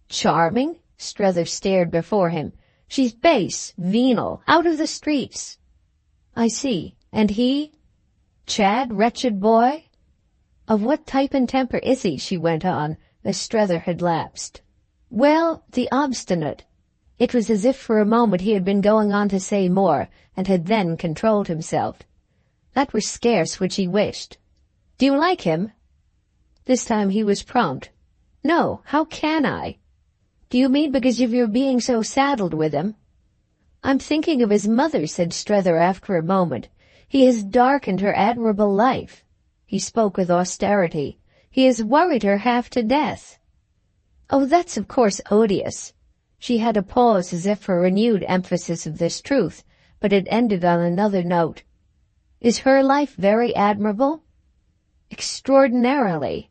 Charming? Strether stared before him. She's base, venal, out of the streets. I see. And he? Chad, wretched boy? Of what type and temper is he? She went on, as Strether had lapsed. Well, the obstinate. It was as if for a moment he had been going on to say more, and had then controlled himself. That was scarce which he wished. Do you like him? This time he was prompt. No, how can I? Do you mean because of your being so saddled with him? I'm thinking of his mother, said Strether after a moment. He has darkened her admirable life. He spoke with austerity. He has worried her half to death. Oh, that's of course odious. She had a pause as if for renewed emphasis of this truth, but it ended on another note. Is her life very admirable? Extraordinarily.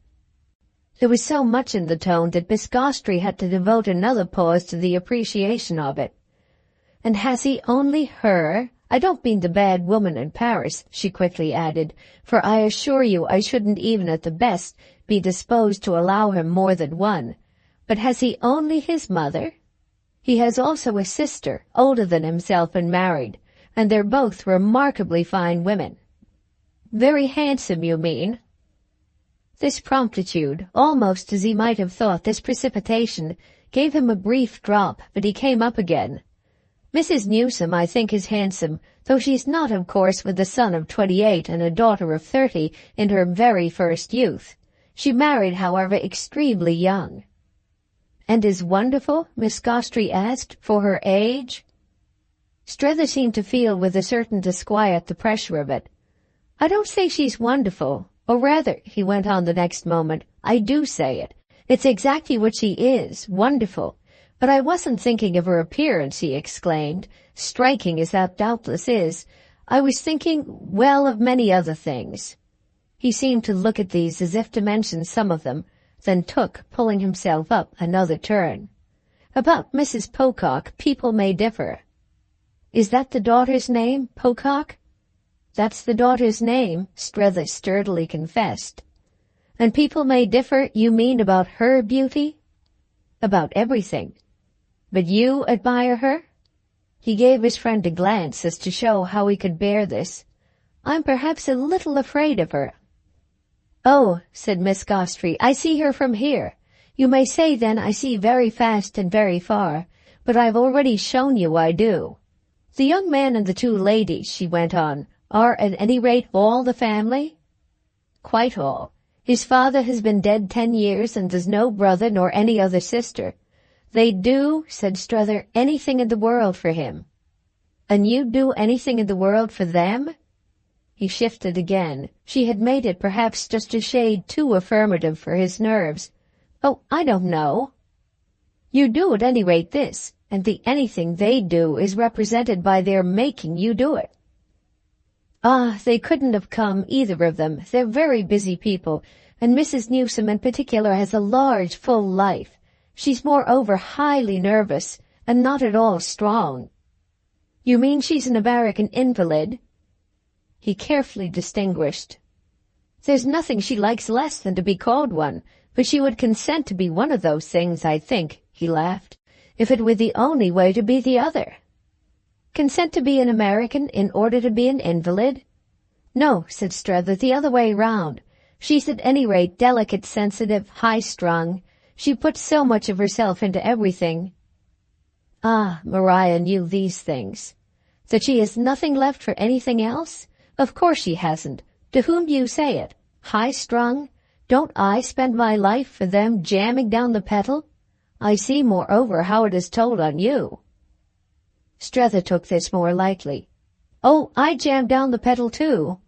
There was so much in the tone that Miss Gostrey had to devote another pause to the appreciation of it. And has he only her? I don't mean the bad woman in Paris, she quickly added, for I assure you I shouldn't even at the best be disposed to allow him more than one. But has he only his mother? He has also a sister, older than himself and married, and they're both remarkably fine women. Very handsome, you mean? This promptitude, almost as he might have thought this precipitation, gave him a brief drop, but he came up again. Mrs. Newsome, I think, is handsome, though she's not, of course, with a son of 28 and a daughter of 30 in her very first youth. She married, however, extremely young. And is wonderful? Miss Gostrey asked, for her age? Strether seemed to feel with a certain disquiet the pressure of it. I don't say she's wonderful. Or rather, he went on the next moment, I do say it. It's exactly what she is, wonderful. But I wasn't thinking of her appearance, he exclaimed, striking as that doubtless is. I was thinking, well, of many other things. He seemed to look at these as if to mention some of them, then took, pulling himself up, another turn. About Mrs. Pocock, people may differ. Is that the daughter's name, Pocock? That's the daughter's name, Strether sturdily confessed. And people may differ, you mean, about her beauty? About everything. But you admire her? He gave his friend a glance as to show how he could bear this. "I'm perhaps a little afraid of her." "Oh," said Miss Gostrey, "I see her from here. You may say then I see very fast and very far, but I've already shown you I do. The young man and the two ladies," she went on, "are at any rate all the family?" "Quite all. His father has been dead 10 years and there's no brother nor any other sister. They'd do," said Strether, "anything in the world for him." "And you'd do anything in the world for them?" He shifted again. She had made it perhaps just a shade too affirmative for his nerves. "Oh, I don't know." "You do at any rate this, and the anything they do is represented by their making you do it." "Ah, they couldn't have come, either of them. They're very busy people, and Mrs. Newsome in particular has a large, full life. She's moreover highly nervous, and not at all strong." "You mean she's an American invalid?" He carefully distinguished. "There's nothing she likes less than to be called one, but she would consent to be one of those things, I think," he laughed, "if it were the only way to be the other." "Consent to be an American in order to be an invalid?" "No," said Strether, "the other way round. She's at any rate delicate, sensitive, high-strung. She puts so much of herself into everything." Ah, Maria knew these things. That she has nothing left for anything else? Of course she hasn't. To whom do you say it? High-strung? Don't I spend my life for them jamming down the pedal? I see, moreover, how it is told on you. Strether took this more lightly. "Oh, I jam down the pedal too."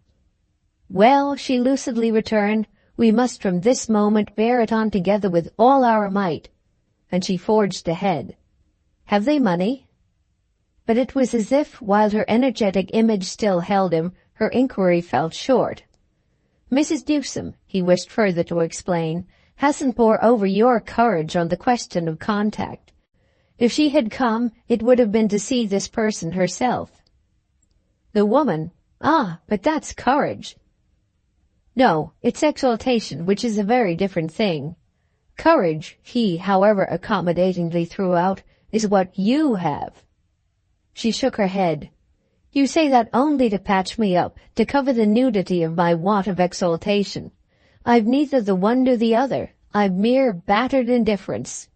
"Well," she lucidly returned, "we must from this moment bear it on together with all our might." And she forged ahead. "Have they money?" But it was as if, while her energetic image still held him, her inquiry fell short. "Mrs. Newsome," he wished further to explain, "hasn't bore over your courage on the question of contact. If she had come, it would have been to see this person herself." "The woman? Ah, but that's courage." "No, it's exaltation, which is a very different thing. Courage," he, however, accommodatingly threw out, "is what you have." She shook her head. "You say that only to patch me up, to cover the nudity of my want of exaltation. I've neither the one nor the other. I've mere battered indifference."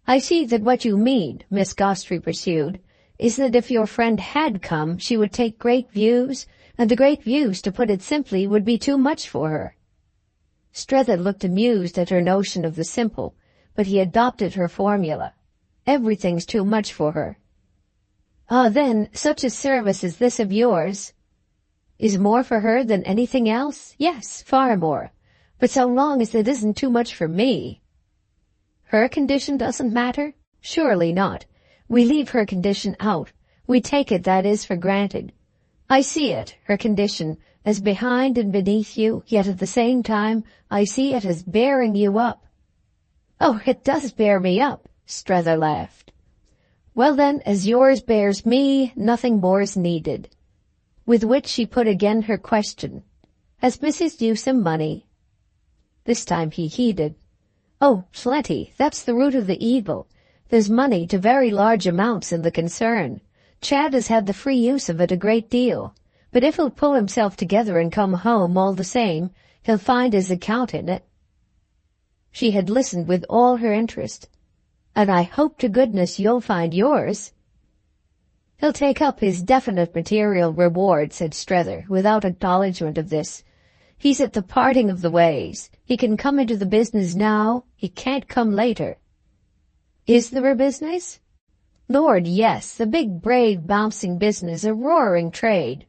"I see that what you mean," Miss Gostrey pursued, "is that if your friend had come, she would take great views, and the great views, to put it simply, would be too much for her." Strether looked amused at her notion of the simple, but he adopted her formula. "Everything's too much for her." "Ah, then, such a service as this of yours is more for her than anything else?" "Yes, far more. But so long as it isn't too much for me." "Her condition doesn't matter?" "Surely not. We leave her condition out. We take it, that is, for granted. I see it, her condition, as behind and beneath you, yet at the same time I see it as bearing you up." "Oh, it does bear me up," Strether laughed. "Well then, as yours bears me, nothing more's needed." With which she put again her question. "Has Mrs. Newsome money?" This time he heeded. "Oh, plenty. That's the root of the evil. There's money to very large amounts in the concern. Chad has had the free use of it a great deal, but if he'll pull himself together and come home all the same, he'll find his account in it." She had listened with all her interest. "And I hope to goodness you'll find yours." "He'll take up his definite material reward," said Strether, without acknowledgement of this. "He's at the parting of the ways. He can come into the business now, he can't come later." "Is there a business?" "Lord, yes, a big, brave, bouncing business, a roaring trade."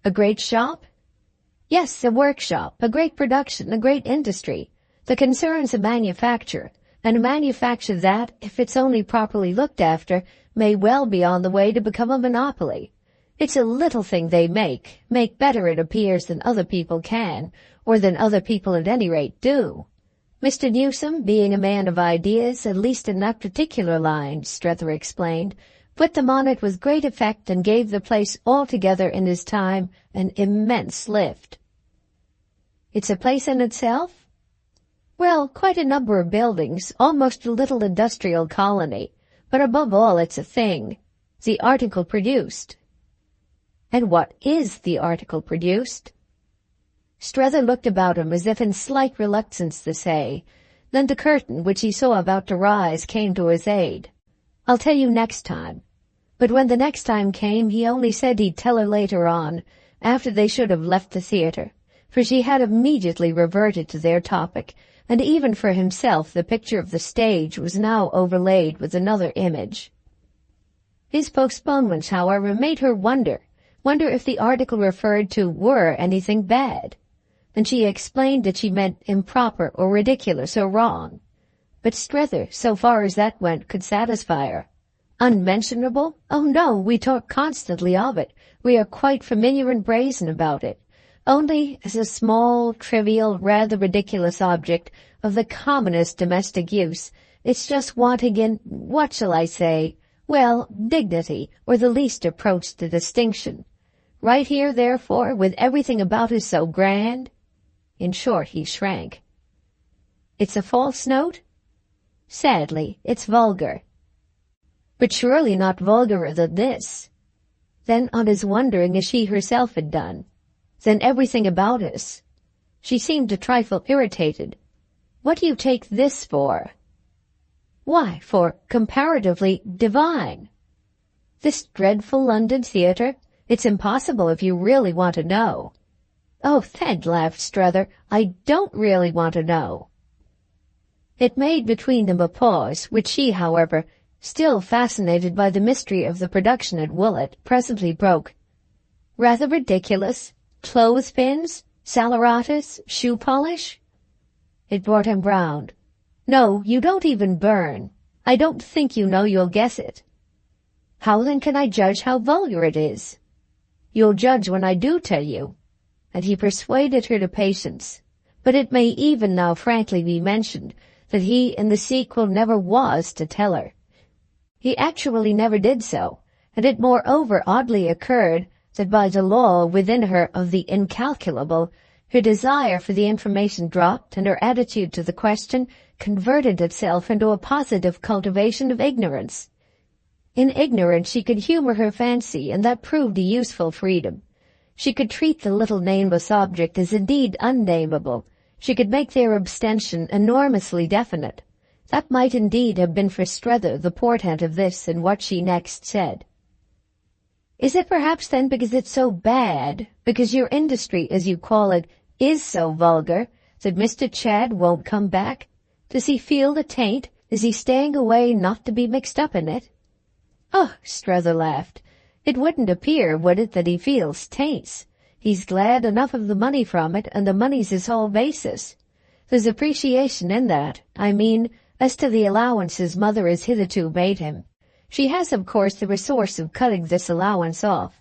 "A great shop?" "Yes, a workshop, a great production, a great industry. The concern's a manufacture, and a manufacture that, if it's only properly looked after, may well be on the way to become a monopoly. It's a little thing they make better, it appears, than other people can, or than other people at any rate do. Mr. Newsome, being a man of ideas, at least in that particular line," Strether explained, "put them on it with great effect and gave the place altogether in his time an immense lift." "It's a place in itself?" "Well, quite a number of buildings, almost a little industrial colony, but above all it's a thing. The article produced. And what is the article produced? Strether looked about him as if in slight reluctance to say. Then the curtain which he saw about to rise came to his aid. I'll tell you next time. But when the next time came, he only said he'd tell her later on, after they should have left the theatre, for she had immediately reverted to their topic, and even for himself the picture of the stage was now overlaid with another image. His postponements, however, made her wonder if the article referred to were anything bad, and she explained that she meant improper or ridiculous or wrong. But Strether, so far as that went, could satisfy her. Unmentionable? Oh no, we talk constantly of it. We are quite familiar and brazen about it. Only as a small, trivial, rather ridiculous object of the commonest domestic use, it's just wanting in, what shall I say, well, dignity, or the least approach to distinction. Right here, therefore, with everything about us so grand. In short, he shrank. It's a false note? Sadly, it's vulgar. But surely not vulgarer than this. Then on his wondering as she herself had done. Then everything about us. She seemed a trifle irritated. What do you take this for? Why, for comparatively divine. This dreadful London theatre? It's impossible if you really want to know. Oh, then, laughed Strether, I don't really want to know. It made between them a pause, which she, however, still fascinated by the mystery of the production at Woolwich, presently broke. Rather ridiculous? Clothespins? Saleratus? Shoe polish? It brought him round. No, you don't even burn. I don't think you know you'll guess it. How then can I judge how vulgar it is? You'll judge when I do tell you. And he persuaded her to patience. But it may even now frankly be mentioned that he in the sequel never was to tell her. He actually never did so, and it moreover oddly occurred that by the law within her of the incalculable, her desire for the information dropped and her attitude to the question converted itself into a positive cultivation of ignorance. In ignorance she could humor her fancy, and that proved a useful freedom. She could treat the little nameless object as indeed unnameable. She could make their abstention enormously definite. That might indeed have been for Strether the portent of this and what she next said. Is it perhaps then because it's so bad, because your industry, as you call it, is so vulgar, that Mr. Chad won't come back? Does he feel the taint? Is he staying away not to be mixed up in it? Oh, Strether laughed. It wouldn't appear, would it, that he feels taints? He's glad enough of the money from it, and the money's his whole basis. There's appreciation in that, I mean, as to the allowance his mother has hitherto made him. She has, of course, the resource of cutting this allowance off.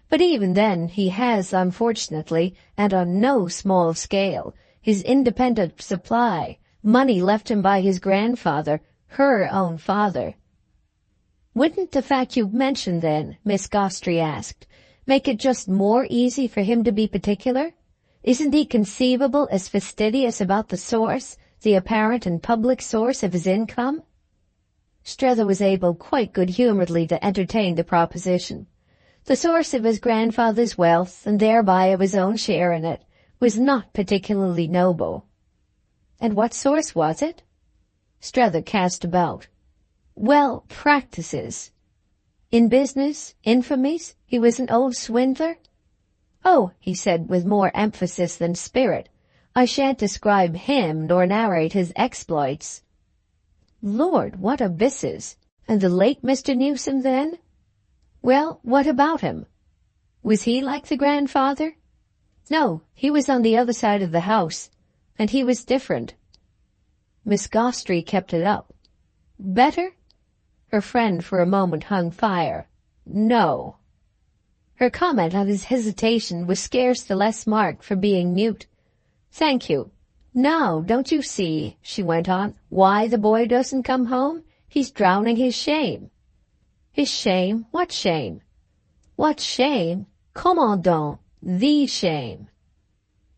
But even then, he has, unfortunately, and on no small scale, his independent supply, money left him by his grandfather, her own father. Wouldn't the fact you've mentioned, then, Miss Gostry asked, make it just more easy for him to be particular? Isn't he conceivable as fastidious about the source, the apparent and public source of his income? Strether was able quite good-humoredly to entertain the proposition. The source of his grandfather's wealth, and thereby of his own share in it, was not particularly noble. And what source was it? Strether cast about. Well, practices. In business, infamies, he was an old swindler? Oh, he said with more emphasis than spirit, I shan't describe him nor narrate his exploits. Lord, what abysses! And the late Mr. Newsome, then? Well, what about him? Was he like the grandfather? No, he was on the other side of the house, and he was different. Miss Gostry kept it up. Better? Her friend for a moment hung fire. No. Her comment on his hesitation was scarce the less marked for being mute. Thank you. Now, don't you see, she went on, why the boy doesn't come home? He's drowning his shame. His shame? What shame? What shame? Comment donc? The shame.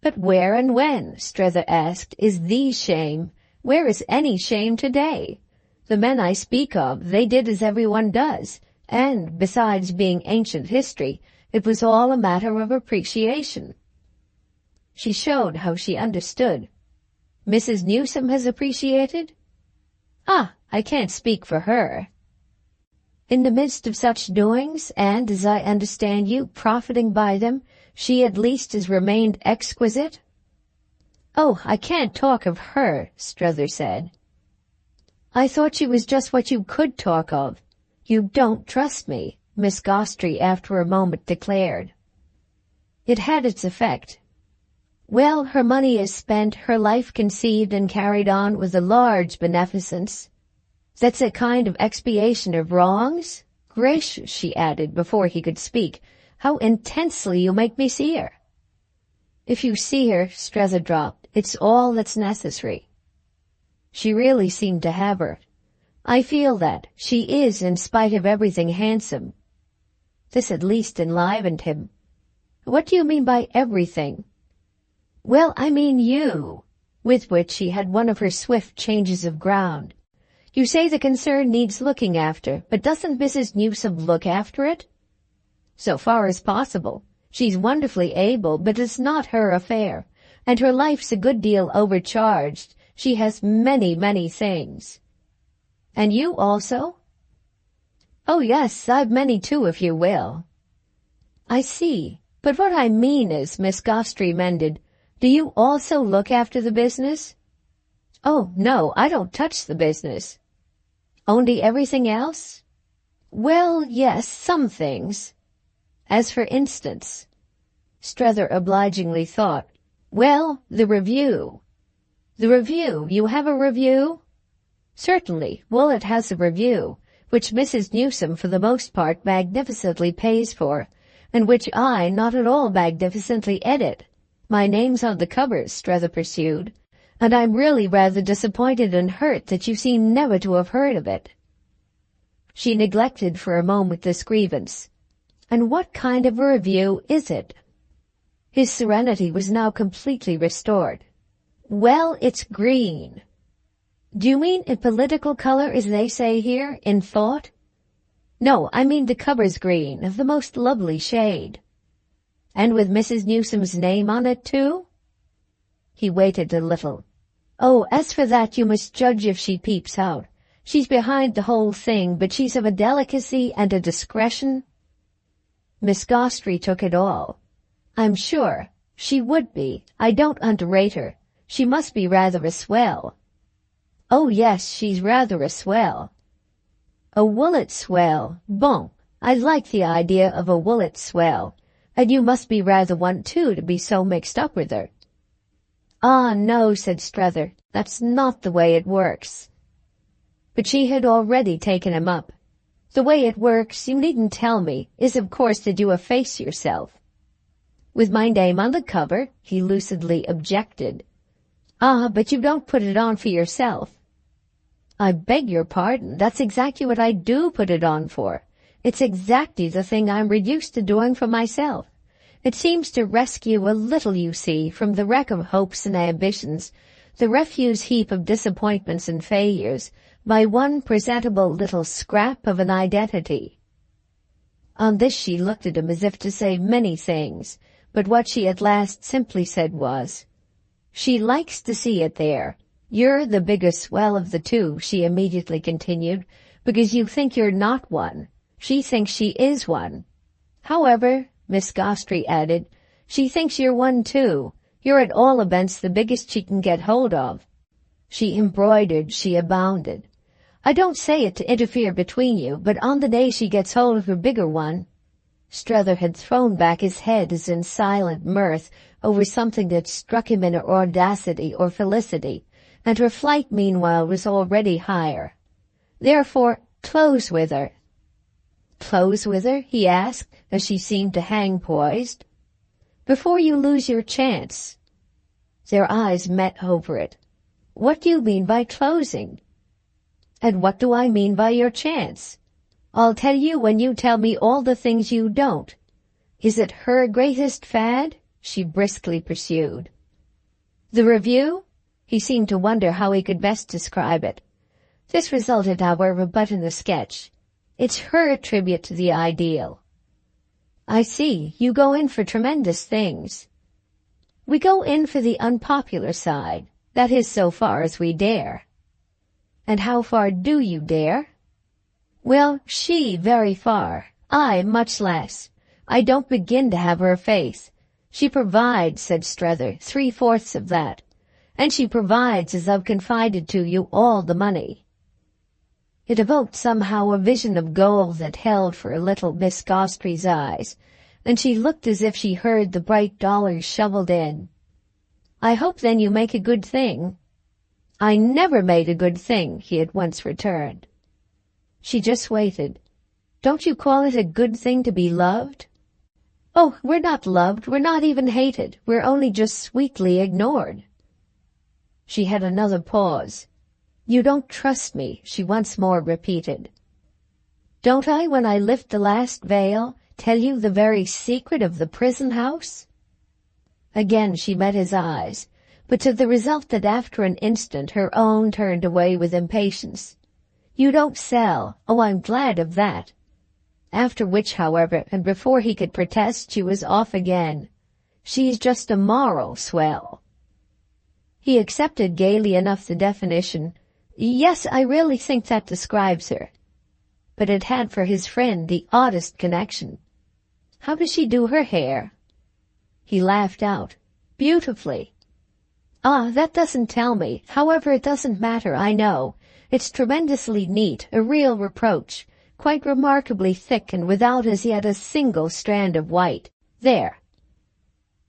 But where and when, Strether asked, is the shame? Where is any shame today? The men I speak of, they did as everyone does. And, besides being ancient history, it was all a matter of appreciation. She showed how she understood. Mrs. Newsome has appreciated? Ah, I can't speak for her. In the midst of such doings, and, as I understand you, profiting by them, she at least has remained exquisite? Oh, I can't talk of her, Strether said. I thought she was just what you could talk of. You don't trust me, Miss Gostry after a moment declared. It had its effect. Well, her money is spent, her life conceived and carried on with a large beneficence. That's a kind of expiation of wrongs? Gracious, she added before he could speak, how intensely you make me see her. If you see her, Strether dropped, it's all that's necessary. She really seemed to have her. I feel that. She is, in spite of everything, handsome. This at least enlivened him. What do you mean by everything? Well, I mean you, with which she had one of her swift changes of ground. You say the concern needs looking after, but doesn't Mrs. Newsome look after it? So far as possible. She's wonderfully able, but it's not her affair, and her life's a good deal overcharged. She has many, many things. And you also? Oh, yes, I've many too, if you will. I see, but what I mean is, Miss Gostry mended, do you also look after the business? Oh, no, I don't touch the business. Only everything else? Well, yes, some things. As for instance, Strether obligingly thought, well, the review. The review, you have a review? Certainly, Woollett has a review, which Mrs. Newsome for the most part magnificently pays for, and which I not at all magnificently edit. My name's on the covers, Strether pursued, and I'm really rather disappointed and hurt that you seem never to have heard of it. She neglected for a moment this grievance. And what kind of a review is it? His serenity was now completely restored. Well, it's green. Do you mean in political color, as they say here, in thought? No, I mean the cover's green, of the most lovely shade. And with Mrs. Newsome's name on it, too? He waited a little. Oh, as for that, you must judge if she peeps out. She's behind the whole thing, but she's of a delicacy and a discretion. Miss Gostry took it all. I'm sure. She would be. I don't underrate her. She must be rather a swell. Oh, yes, she's rather a swell. A Woollett swell. Bon, I like the idea of a Woollett swell. And you must be rather one, too, to be so mixed up with her. Ah, no, said Strether, that's not the way it works. But she had already taken him up. The way it works, you needn't tell me, is of course that you efface yourself. With my name on the cover, he lucidly objected. Ah, but you don't put it on for yourself. I beg your pardon, that's exactly what I do put it on for. It's exactly the thing I'm reduced to doing for myself. It seems to rescue a little, you see, from the wreck of hopes and ambitions, the refuse heap of disappointments and failures, by one presentable little scrap of an identity. On this she looked at him as if to say many things, but what she at last simply said was, she likes to see it there. You're the bigger swell of the two, she immediately continued, because you think you're not one. She thinks she is one. However, Miss Gostry added, she thinks you're one too. You're at all events the biggest she can get hold of. She embroidered, she abounded. I don't say it to interfere between you, but on the day she gets hold of her bigger one. Strether had thrown back his head as in silent mirth over something that struck him in her audacity or felicity, and her flight meanwhile was already higher. Therefore, close with her. Close with her? He asked, as she seemed to hang poised. Before you lose your chance. Their eyes met over it. What do you mean by closing? And what do I mean by your chance? I'll tell you when you tell me all the things you don't. Is it her greatest fad? She briskly pursued. The review? He seemed to wonder how he could best describe it. This resulted, however, but in a sketch. It's her tribute to the ideal. I see, you go in for tremendous things. We go in for the unpopular side, that is so far as we dare. And how far do you dare? Well, she very far, I much less. I don't begin to have her faith. She provides, said Strether, 3/4 of that. And she provides as I've confided to you all the money. It evoked somehow a vision of gold that held for a little Miss Gostrey's eyes, and she looked as if she heard the bright dollars shoveled in. I hope then you make a good thing. I never made a good thing, he at once returned. She just waited. Don't you call it a good thing to be loved? Oh, we're not loved, we're not even hated, we're only just sweetly ignored. She had another pause. You don't trust me, she once more repeated. Don't I, when I lift the last veil, tell you the very secret of the prison house? Again she met his eyes, but to the result that after an instant her own turned away with impatience. You don't sell. Oh, I'm glad of that. After which, however, and before he could protest, she was off again. She's just a moral swell. He accepted gaily enough the definition. Yes, I really think that describes her. But it had for his friend the oddest connection. How does she do her hair? He laughed out. Beautifully. Ah, that doesn't tell me. However, it doesn't matter, I know. It's tremendously neat, a real reproach, quite remarkably thick and without as yet a single strand of white. There.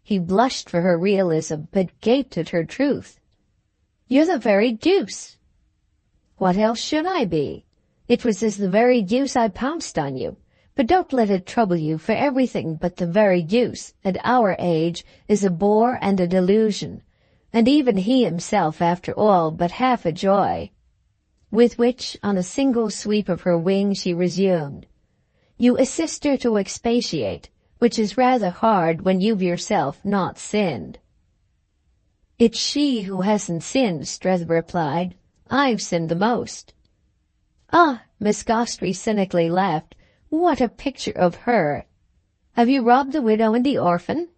He blushed for her realism, but gaped at her truth. You're the very deuce. What else should I be? It was as the very deuce I pounced on you. But don't let it trouble you, for everything but the very deuce, at our age, is a bore and a delusion, and even he himself, after all, but half a joy. With which, on a single sweep of her wing, she resumed. You assist her to expatiate, which is rather hard when you've yourself not sinned. It's she who hasn't sinned, Strether replied. I've sinned the most. Ah, Miss Gostrey cynically laughed. What a picture of her! Have you robbed the widow and the orphan?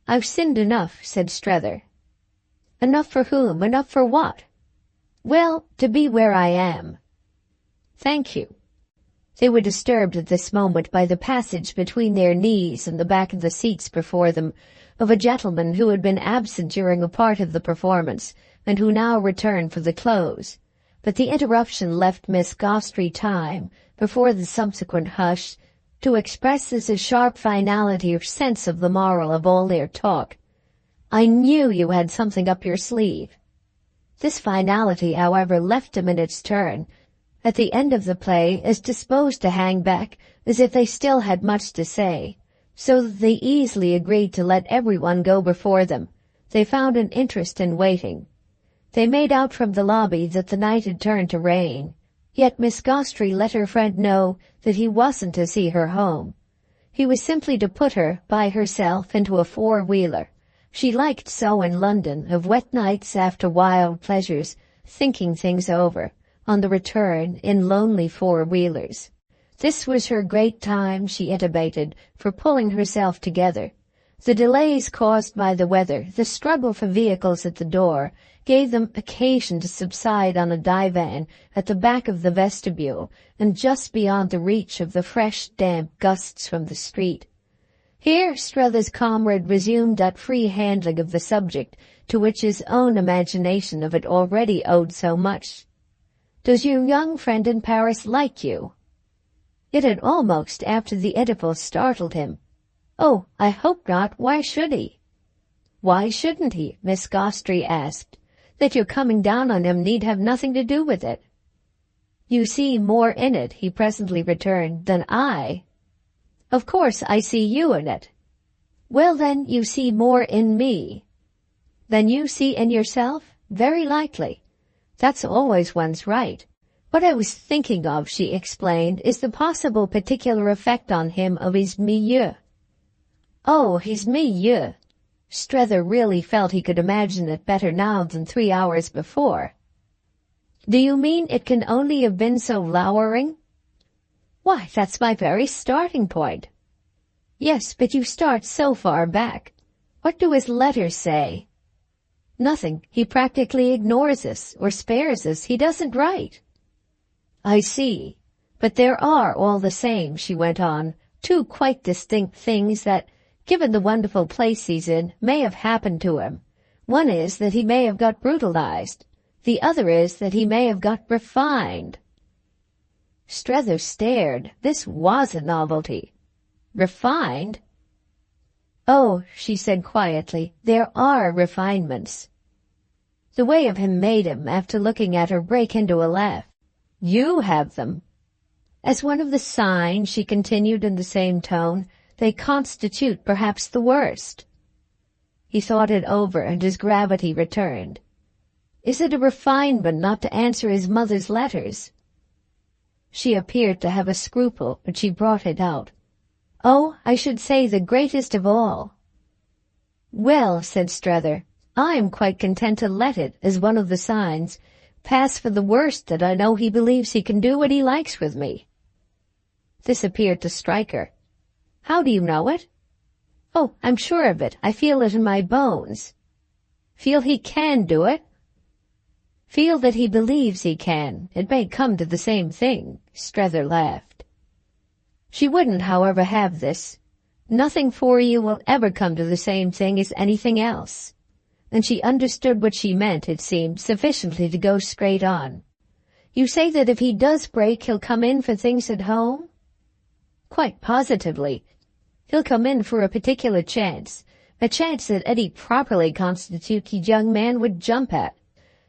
I've sinned enough, said Strether. Enough for whom? Enough for what? Well, to be where I am. Thank you. They were disturbed at this moment by the passage between their knees and the back of the seats before them of a gentleman who had been absent during a part of the performance and who now returned for the close. But the interruption left Miss Gostrey time, before the subsequent hush, to express as a sharp finality her sense of the moral of all their talk. I knew you had something up your sleeve. This finality, however, left him in its turn, at the end of the play, as disposed to hang back, as if they still had much to say, so that they easily agreed to let everyone go before them. They found an interest in waiting. They made out from the lobby that the night had turned to rain. Yet Miss Gostrey let her friend know that he wasn't to see her home. He was simply to put her, by herself, into a four-wheeler. She liked so in London, of wet nights after wild pleasures, thinking things over, on the return, in lonely four-wheelers. This was her great time, she intimated, for pulling herself together. The delays caused by the weather, the struggle for vehicles at the door, gave them occasion to subside on a divan at the back of the vestibule and just beyond the reach of the fresh, damp gusts from the street. Here Strether's comrade resumed that free handling of the subject to which his own imagination of it already owed so much. Does your young friend in Paris like you? It had almost, after the interval, startled him. Oh, I hope not. Why should he? Why shouldn't he? Miss Gostrey asked. That you're coming down on him need have nothing to do with it. You see more in it, he presently returned, than I. Of course I see you in it. Well then, you see more in me. Than you see in yourself? Very likely. That's always one's right. What I was thinking of, she explained, is the possible particular effect on him of his milieu. Oh, his milieu. Strether really felt he could imagine it better now than 3 hours before. Do you mean it can only have been so lowering? Why, that's my very starting point. Yes, but you start so far back. What do his letters say? Nothing. He practically ignores us, or spares us. He doesn't write. I see. But there are, all the same, she went on, two quite distinct things that, given the wonderful place he's in, may have happened to him. One is that he may have got brutalized. The other is that he may have got refined. Strether stared. This was a novelty. Refined? Oh, she said quietly, there are refinements. The way of him made him, after looking at her, break into a laugh. You have them. As one of the signs, she continued in the same tone, they constitute perhaps the worst. He thought it over, and his gravity returned. Is it a refinement not to answer his mother's letters? She appeared to have a scruple, but she brought it out. Oh, I should say the greatest of all. Well, said Strether, I am quite content to let it, as one of the signs, pass for the worst that I know he believes he can do what he likes with me. This appeared to strike her. How do you know it? Oh, I'm sure of it. I feel it in my bones. Feel he can do it? Feel that he believes he can. It may come to the same thing. Strether laughed. She wouldn't, however, have this. Nothing for you will ever come to the same thing as anything else. And she understood what she meant, it seemed, sufficiently to go straight on. You say that if he does break, he'll come in for things at home? Quite positively. He'll come in for a particular chance, a chance that any properly constituted young man would jump at.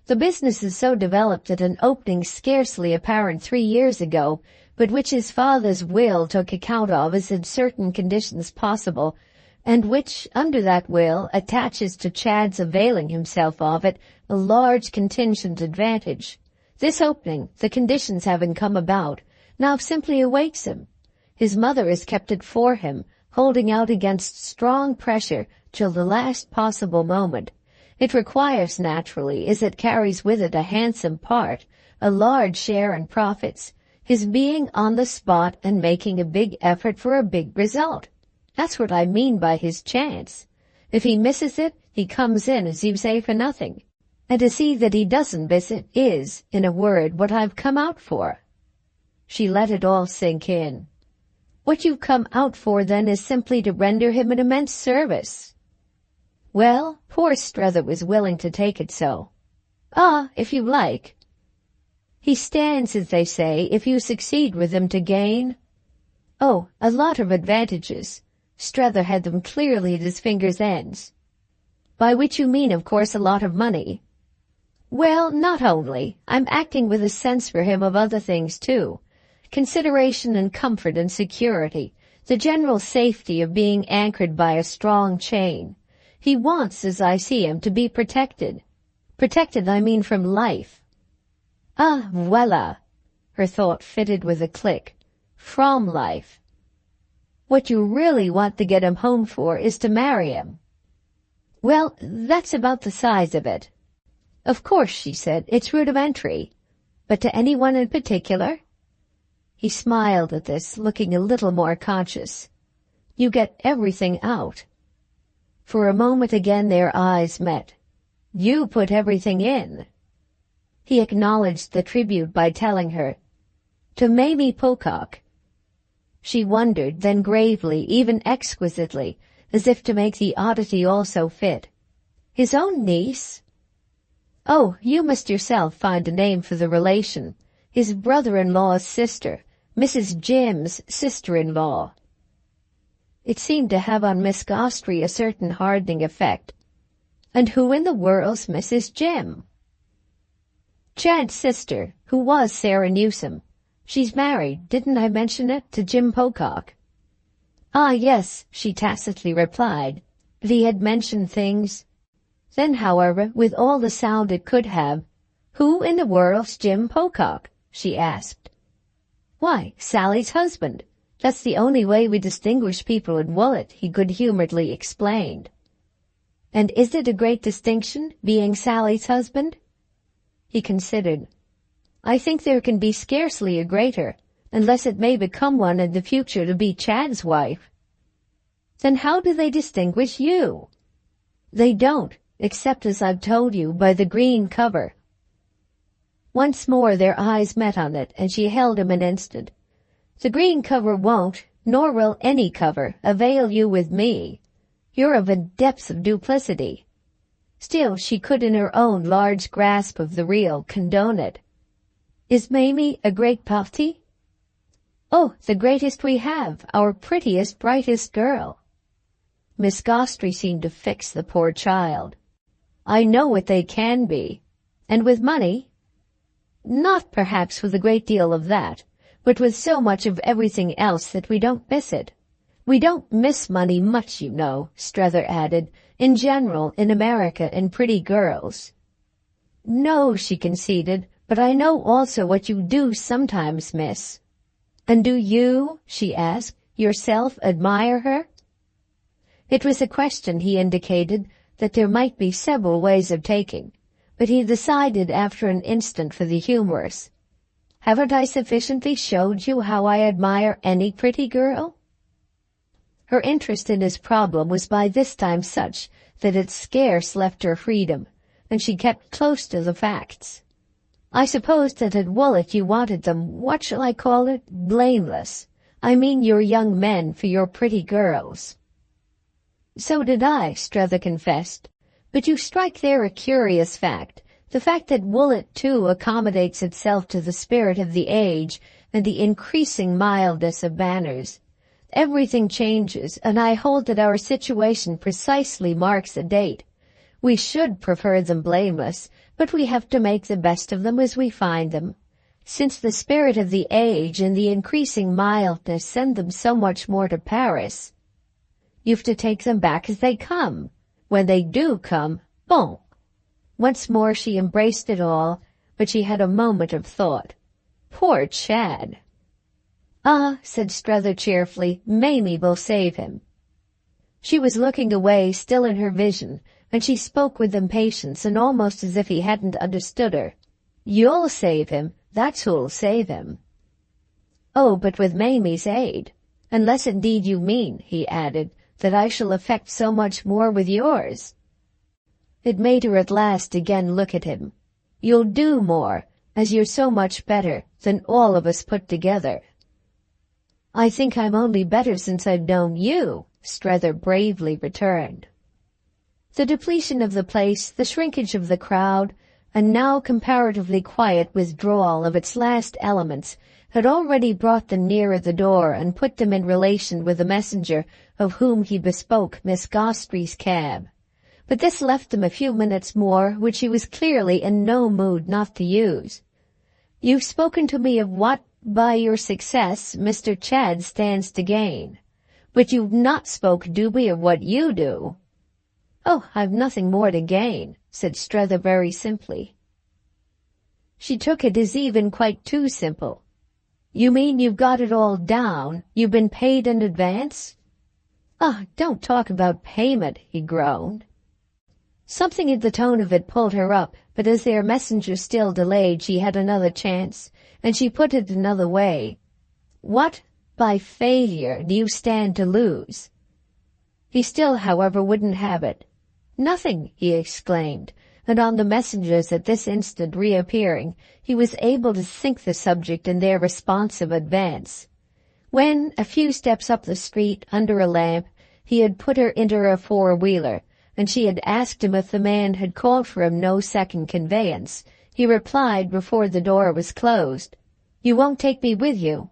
The business is so developed that an opening scarcely apparent 3 years ago, but which his father's will took account of as in certain conditions possible, and which, under that will, attaches to Chad's availing himself of it a large contingent advantage. This opening, the conditions having come about, now simply awaits him. His mother has kept it for him, holding out against strong pressure till the last possible moment. It requires, naturally, as it carries with it a handsome part, a large share in profits, his being on the spot and making a big effort for a big result. That's what I mean by his chance. If he misses it, he comes in, as you say, for nothing. And to see that he doesn't miss it is, in a word, what I've come out for. She let it all sink in. What you've come out for, then, is simply to render him an immense service. Well, poor Strether was willing to take it so. Ah, if you like. He stands, as they say, if you succeed with him to gain. Oh, a lot of advantages. Strether had them clearly at his fingers' ends. By which you mean, of course, a lot of money. Well, not only. I'm acting with a sense for him of other things, too. Consideration and comfort and security, the general safety of being anchored by a strong chain. He wants, as I see him, to be protected. Protected, I mean, from life. Ah, voila! Her thought fitted with a click. From life. What you really want to get him home for is to marry him. Well, that's about the size of it. Of course, she said, it's rudimentary. But to anyone in particular? He smiled at this, looking a little more conscious. You get everything out. For a moment again their eyes met. You put everything in. He acknowledged the tribute by telling her, to Mamie Pocock. She wondered, then gravely, even exquisitely, as if to make the oddity also fit. His own niece? Oh, you must yourself find a name for the relation. His brother-in-law's sister, Mrs. Jim's sister-in-law. It seemed to have on Miss Gostry a certain hardening effect. And who in the world's Mrs. Jim? Chad's sister, who was Sarah Newsome. She's married, didn't I mention it, to Jim Pocock? Ah, yes, she tacitly replied. But he had mentioned things. Then, however, with all the sound it could have, who in the world's Jim Pocock? She asked. Why, Sally's husband. That's the only way we distinguish people in Woollet, he good-humoredly explained. And is it a great distinction, being Sally's husband? He considered. I think there can be scarcely a greater, unless it may become one in the future to be Chad's wife. Then how do they distinguish you? They don't, except as I've told you, by the green cover. Once more their eyes met on it, and she held him an instant. The green cover won't, nor will any cover, avail you with me. You're of a depth of duplicity. Still, she could in her own large grasp of the real condone it. Is Mamie a great parti? Oh, the greatest we have, our prettiest, brightest girl. Miss Gostrey seemed to fix the poor child. I know what they can be. And with money? Not perhaps with a great deal of that, but with so much of everything else that we don't miss it. We don't miss money much, you know, Strether added, in general, in America, in pretty girls. No, she conceded, but I know also what you do sometimes miss. And do you, she asked, yourself admire her? It was a question, he indicated, that there might be several ways of taking, but he decided after an instant for the humorous. Haven't I sufficiently showed you how I admire any pretty girl? Her interest in his problem was by this time such that it scarce left her freedom, and she kept close to the facts. I suppose that at Woolwich you wanted them, what shall I call it, blameless. I mean your young men for your pretty girls. So did I, Strether confessed. But you strike there a curious fact, the fact that Woolwich too accommodates itself to the spirit of the age and the increasing mildness of manners. Everything changes, and I hold that our situation precisely marks a date. We should prefer them blameless, but we have to make the best of them as we find them. Since the spirit of the age and the increasing mildness send them so much more to Paris, you've to take them back as they come. When they do come, bon. Once more she embraced it all, but she had a moment of thought. Poor Chad. Ah, said Strether cheerfully, Mamie will save him. She was looking away, still in her vision, and she spoke with impatience and almost as if he hadn't understood her. You'll save him, that's who'll save him. Oh, but with Mamie's aid. Unless indeed you mean, he added, that I shall effect so much more with yours. It made her at last again look at him. You'll do more, as you're so much better than all of us put together. I think I'm only better since I've known you, Strether bravely returned. The depletion of the place, the shrinkage of the crowd, and now comparatively quiet withdrawal of its last elements had already brought them nearer the door and put them in relation with the messenger of whom he bespoke Miss Gostrey's cab. But this left them a few minutes more, which he was clearly in no mood not to use. You've spoken to me of what, by your success, Mr. Chad stands to gain. But you've not spoke, do we, of what you do? Oh, I've nothing more to gain, said Strether very simply. She took it as even quite too simple. You mean you've got it all down? You've been paid in advance? Ah, don't talk about payment, he groaned. Something in the tone of it pulled her up, but as their messenger still delayed, she had another chance, and she put it another way. What, by failure, do you stand to lose? He still, however, wouldn't have it. Nothing, he exclaimed, and on the messengers at this instant reappearing, he was able to sink the subject in their responsive advance. When, a few steps up the street, under a lamp, he had put her into her four-wheeler, and she had asked him if the man had called for him no second conveyance, he replied before the door was closed, "You won't take me with you?"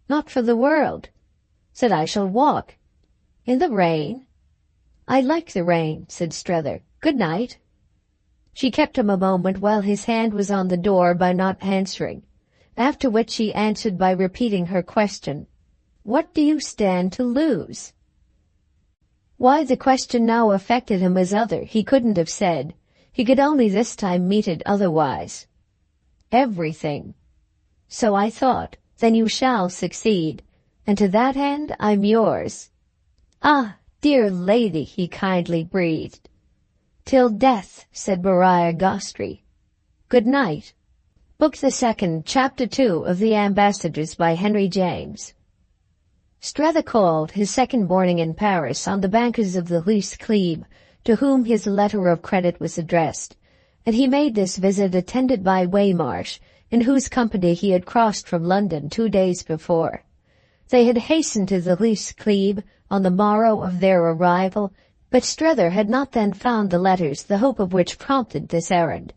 "Not for the world." "Said I shall walk." "In the rain?" "I like the rain," said Strether. "Good night." She kept him a moment while his hand was on the door by not answering, after which she answered by repeating her question. "What do you stand to lose?" Why the question now affected him as other, he couldn't have said. He could only this time meet it otherwise. "Everything." "So I thought. Then you shall succeed, and to that end I'm yours." "Ah, dear lady," he kindly breathed. "Till death," said Maria Gostrey. "Good night." Book the Second, Chapter 2 of The Ambassadors by Henry James. Strether called his second morning in Paris on the bankers of the Rue Scribe, to whom his letter of credit was addressed, and he made this visit attended by Waymarsh, in whose company he had crossed from London 2 days before. They had hastened to the Rue Scribe on the morrow of their arrival, but Strether had not then found the letters, the hope of which prompted this errand.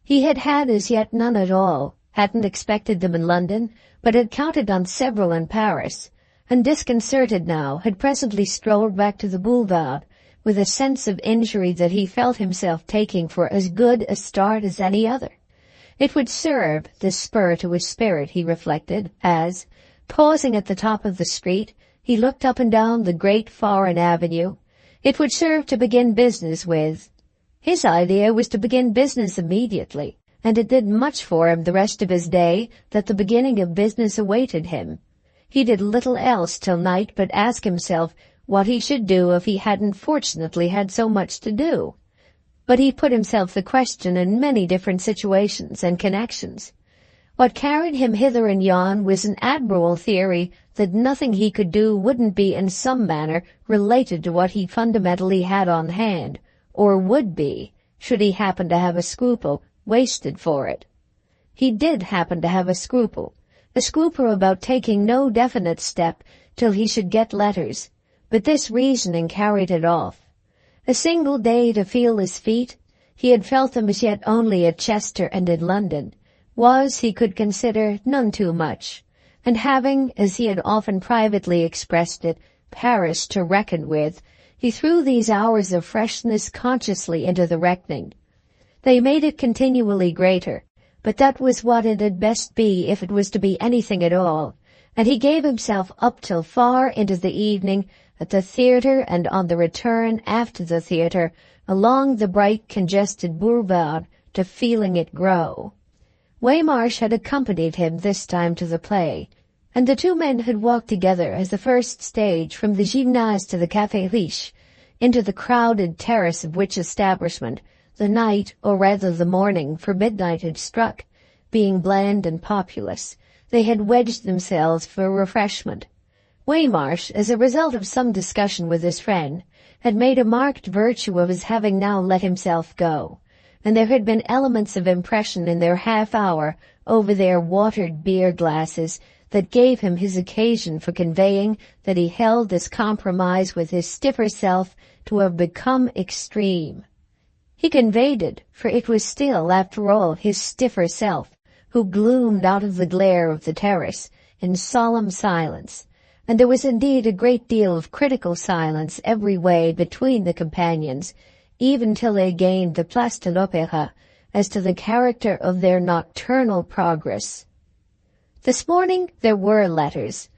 He had had as yet none at all, hadn't expected them in London, but had counted on several in Paris, and disconcerted now, had presently strolled back to the boulevard with a sense of injury that he felt himself taking for as good a start as any other. It would serve, this spur to his spirit, he reflected, as, pausing at the top of the street, he looked up and down the great foreign avenue. It would serve to begin business with. His idea was to begin business immediately, and it did much for him the rest of his day that the beginning of business awaited him. He did little else till night but ask himself what he should do if he hadn't fortunately had so much to do. But he put himself the question in many different situations and connections. What carried him hither and yon was an admirable theory that nothing he could do wouldn't be in some manner related to what he fundamentally had on hand, or would be, should he happen to have a scruple, wasted for it. He did happen to have a scruple about taking no definite step till he should get letters, but this reasoning carried it off. A single day to feel his feet, he had felt them as yet only at Chester and in London, was, he could consider, none too much, and having, as he had often privately expressed it, Paris to reckon with, he threw these hours of freshness consciously into the reckoning. They made it continually greater, but that was what it had best be if it was to be anything at all, and he gave himself up till far into the evening at the theatre and on the return after the theatre along the bright congested boulevard to feeling it grow. Waymarsh had accompanied him this time to the play, and the two men had walked together as the first stage from the Gymnase to the Café Riche, into the crowded terrace of which establishment the night, or rather the morning, for midnight had struck. Being bland and populous, they had wedged themselves for refreshment. Waymarsh, as a result of some discussion with his friend, had made a marked virtue of his having now let himself go, and there had been elements of impression in their half-hour over their watered beer glasses that gave him his occasion for conveying that he held this compromise with his stiffer self to have become extreme. He conveyed it, for it was still, after all, his stiffer self, who gloomed out of the glare of the terrace in solemn silence, and there was indeed a great deal of critical silence every way between the companions, even till they gained the Place de l'Opéra, as to the character of their nocturnal progress. This morning there were letters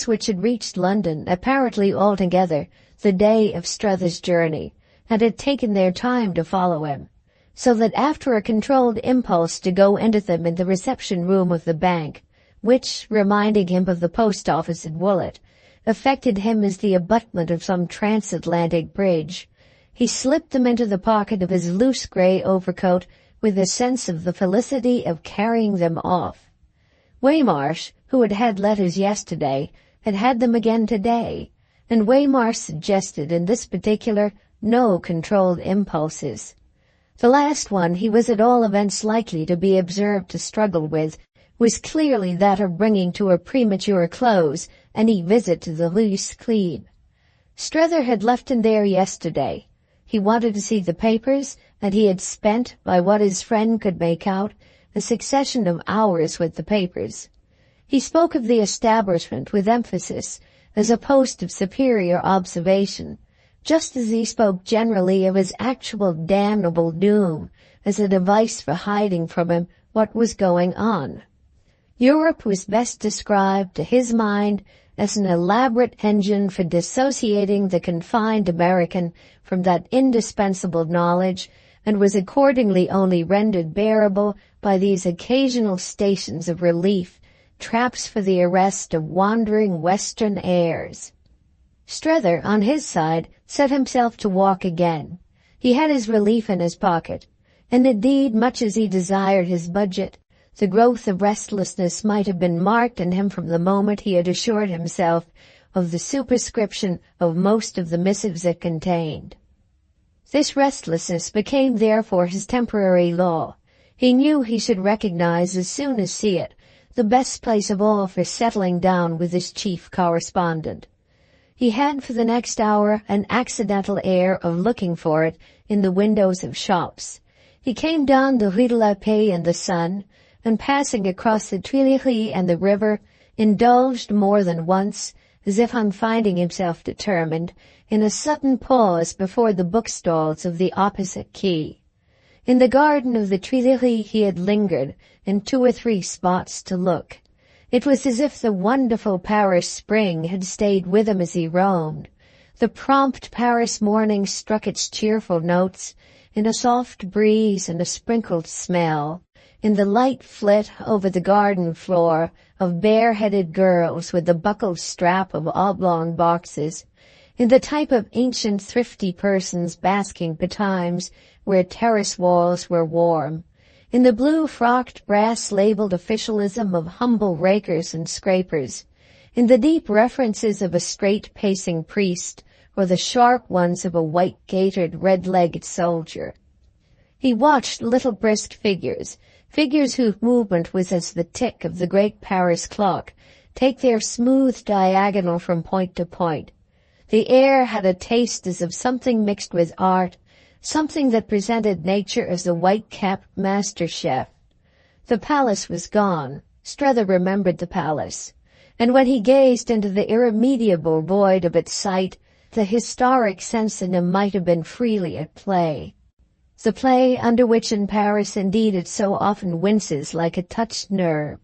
which had reached London apparently altogether the day of Strether's journey, and had taken their time to follow him, so that after a controlled impulse to go into them in the reception-room of the bank, which, reminding him of the post-office at Woolwich, affected him as the abutment of some transatlantic bridge, he slipped them into the pocket of his loose grey overcoat with a sense of the felicity of carrying them off. Waymarsh, who had had letters yesterday, had had them again today, and Waymarsh suggested in this particular no controlled impulses. The last one he was at all events likely to be observed to struggle with was clearly that of bringing to a premature close any visit to the Rue Scribe. Strether had left him there yesterday. He wanted to see the papers, and he had spent, by what his friend could make out, a succession of hours with the papers. He spoke of the establishment with emphasis, as a post of superior observation, just as he spoke generally of his actual damnable doom as a device for hiding from him what was going on. Europe was best described, to his mind, as an elaborate engine for dissociating the confined American from that indispensable knowledge, and was accordingly only rendered bearable by these occasional stations of relief, traps for the arrest of wandering western airs. Strether, on his side, set himself to walk again. He had his relief in his pocket, and indeed, much as he desired his budget, The growth of restlessness might have been marked in him from the moment he had assured himself of the superscription of most of the missives it contained. This restlessness became therefore his temporary law. He knew he should recognize as soon as see it the best place of all for settling down with his chief correspondent. He had for the next hour an accidental air of looking for it in the windows of shops. He came down the Rue de la Paix in the sun, and passing across the Tuileries and the river, indulged more than once, as if on finding himself determined, in a sudden pause before the bookstalls of the opposite quay. In the garden of the Tuileries he had lingered in 2 or 3 spots to look. It was as if the wonderful Paris spring had stayed with him as he roamed. The prompt Paris morning struck its cheerful notes in a soft breeze and a sprinkled smell, in the light flit over the garden floor of bare-headed girls with the buckled strap of oblong boxes, in the type of ancient thrifty persons basking betimes where terrace walls were warm, in the blue-frocked brass-labeled officialism of humble rakers and scrapers, in the deep references of a straight-pacing priest or the sharp ones of a white-gaitered, red-legged soldier. He watched little brisk figures whose movement was as the tick of the great Paris clock, take their smooth diagonal from point to point. The air had a taste as of something mixed with art, something that presented nature as a white-capped master chef. The palace was gone. Strether remembered the palace. And when he gazed into the irremediable void of its site, the historic sense in him might have been freely at play. The play under which in Paris indeed it so often winces like a touched nerve.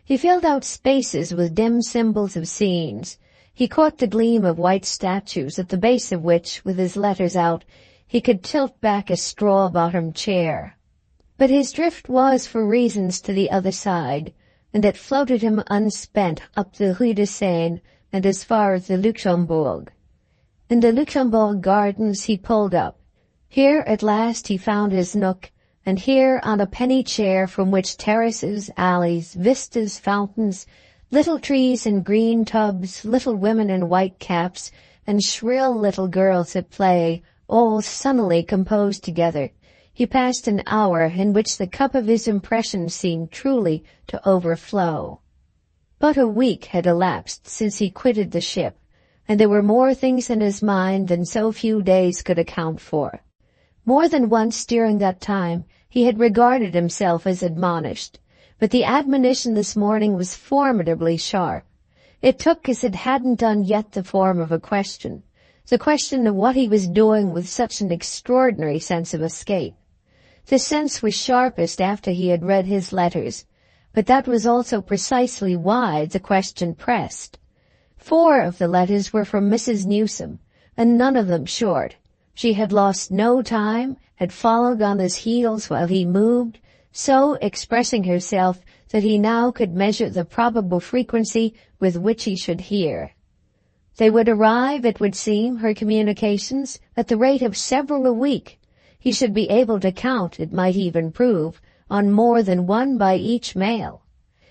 He filled out spaces with dim symbols of scenes. He caught the gleam of white statues at the base of which, with his letters out, he could tilt back a straw-bottomed chair. But his drift was for reasons to the other side, and it floated him unspent up the Rue de Seine and as far as the Luxembourg. In the Luxembourg gardens he pulled up. Here at last he found his nook, and here on a penny chair from which terraces, alleys, vistas, fountains, little trees in green tubs, little women in white caps, and shrill little girls at play, all sunnily composed together, he passed an hour in which the cup of his impressions seemed truly to overflow. But a week had elapsed since he quitted the ship, and there were more things in his mind than so few days could account for. More than once during that time he had regarded himself as admonished, but the admonition this morning was formidably sharp. It took as it hadn't done yet the form of a question, the question of what he was doing with such an extraordinary sense of escape. The sense was sharpest after he had read his letters, but that was also precisely why the question pressed. 4 of the letters were from Mrs. Newsome, and none of them short. She had lost no time, had followed on his heels while he moved, so expressing herself that he now could measure the probable frequency with which he should hear. They would arrive, it would seem, her communications, at the rate of several a week. He should be able to count, it might even prove, on more than one by each mail.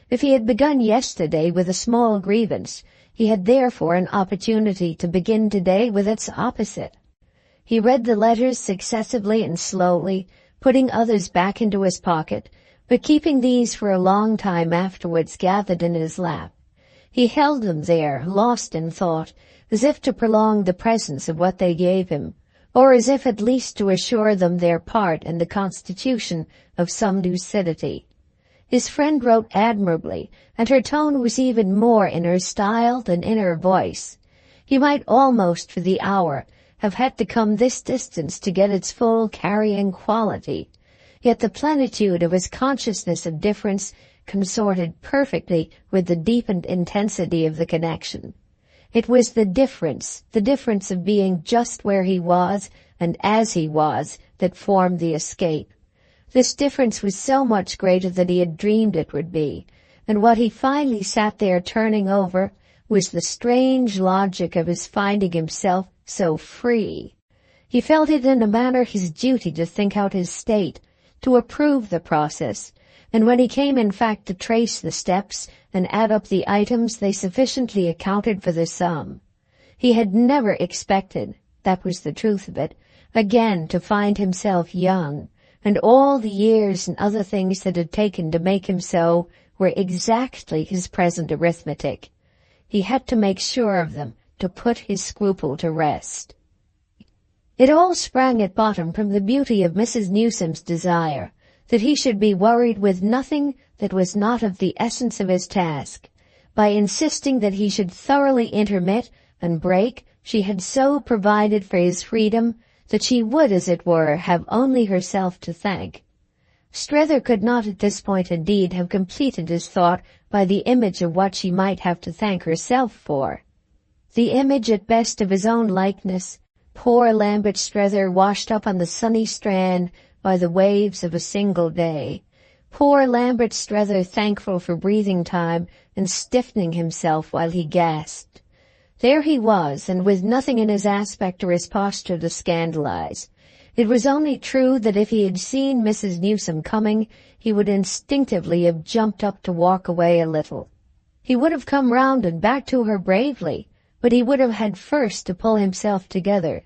If he had begun yesterday with a small grievance, he had therefore an opportunity to begin today with its opposite. He read the letters successively and slowly, putting others back into his pocket, but keeping these for a long time afterwards gathered in his lap. He held them there, lost in thought, as if to prolong the presence of what they gave him, or as if at least to assure them their part in the constitution of some lucidity. His friend wrote admirably, and her tone was even more in her style than in her voice. He might almost, for the hour, have had to come this distance to get its full carrying quality, yet the plenitude of his consciousness of difference consorted perfectly with the deepened intensity of the connection. It was the difference of being just where he was and as he was, that formed the escape. This difference was so much greater than he had dreamed it would be, and what he finally sat there turning over was the strange logic of his finding himself so free. He felt it in a manner his duty to think out his state, to approve the process, and when he came in fact to trace the steps and add up the items, they sufficiently accounted for the sum. He had never expected, that was the truth of it, again to find himself young, and all the years and other things that had taken to make him so were exactly his present arithmetic. He had to make sure of them, to put his scruple to rest. It all sprang at bottom from the beauty of Mrs. Newsome's desire that he should be worried with nothing that was not of the essence of his task. By insisting that he should thoroughly intermit and break, she had so provided for his freedom that she would, as it were, have only herself to thank. Strether could not at this point indeed have completed his thought by the image of what she might have to thank herself for. The image at best of his own likeness, poor Lambert Strether washed up on the sunny strand by the waves of a single day. Poor Lambert Strether thankful for breathing time and stiffening himself while he gasped. There he was, and with nothing in his aspect or his posture to scandalize. It was only true that if he had seen Mrs. Newsome coming, he would instinctively have jumped up to walk away a little. He would have come round and back to her bravely, but he would have had first to pull himself together.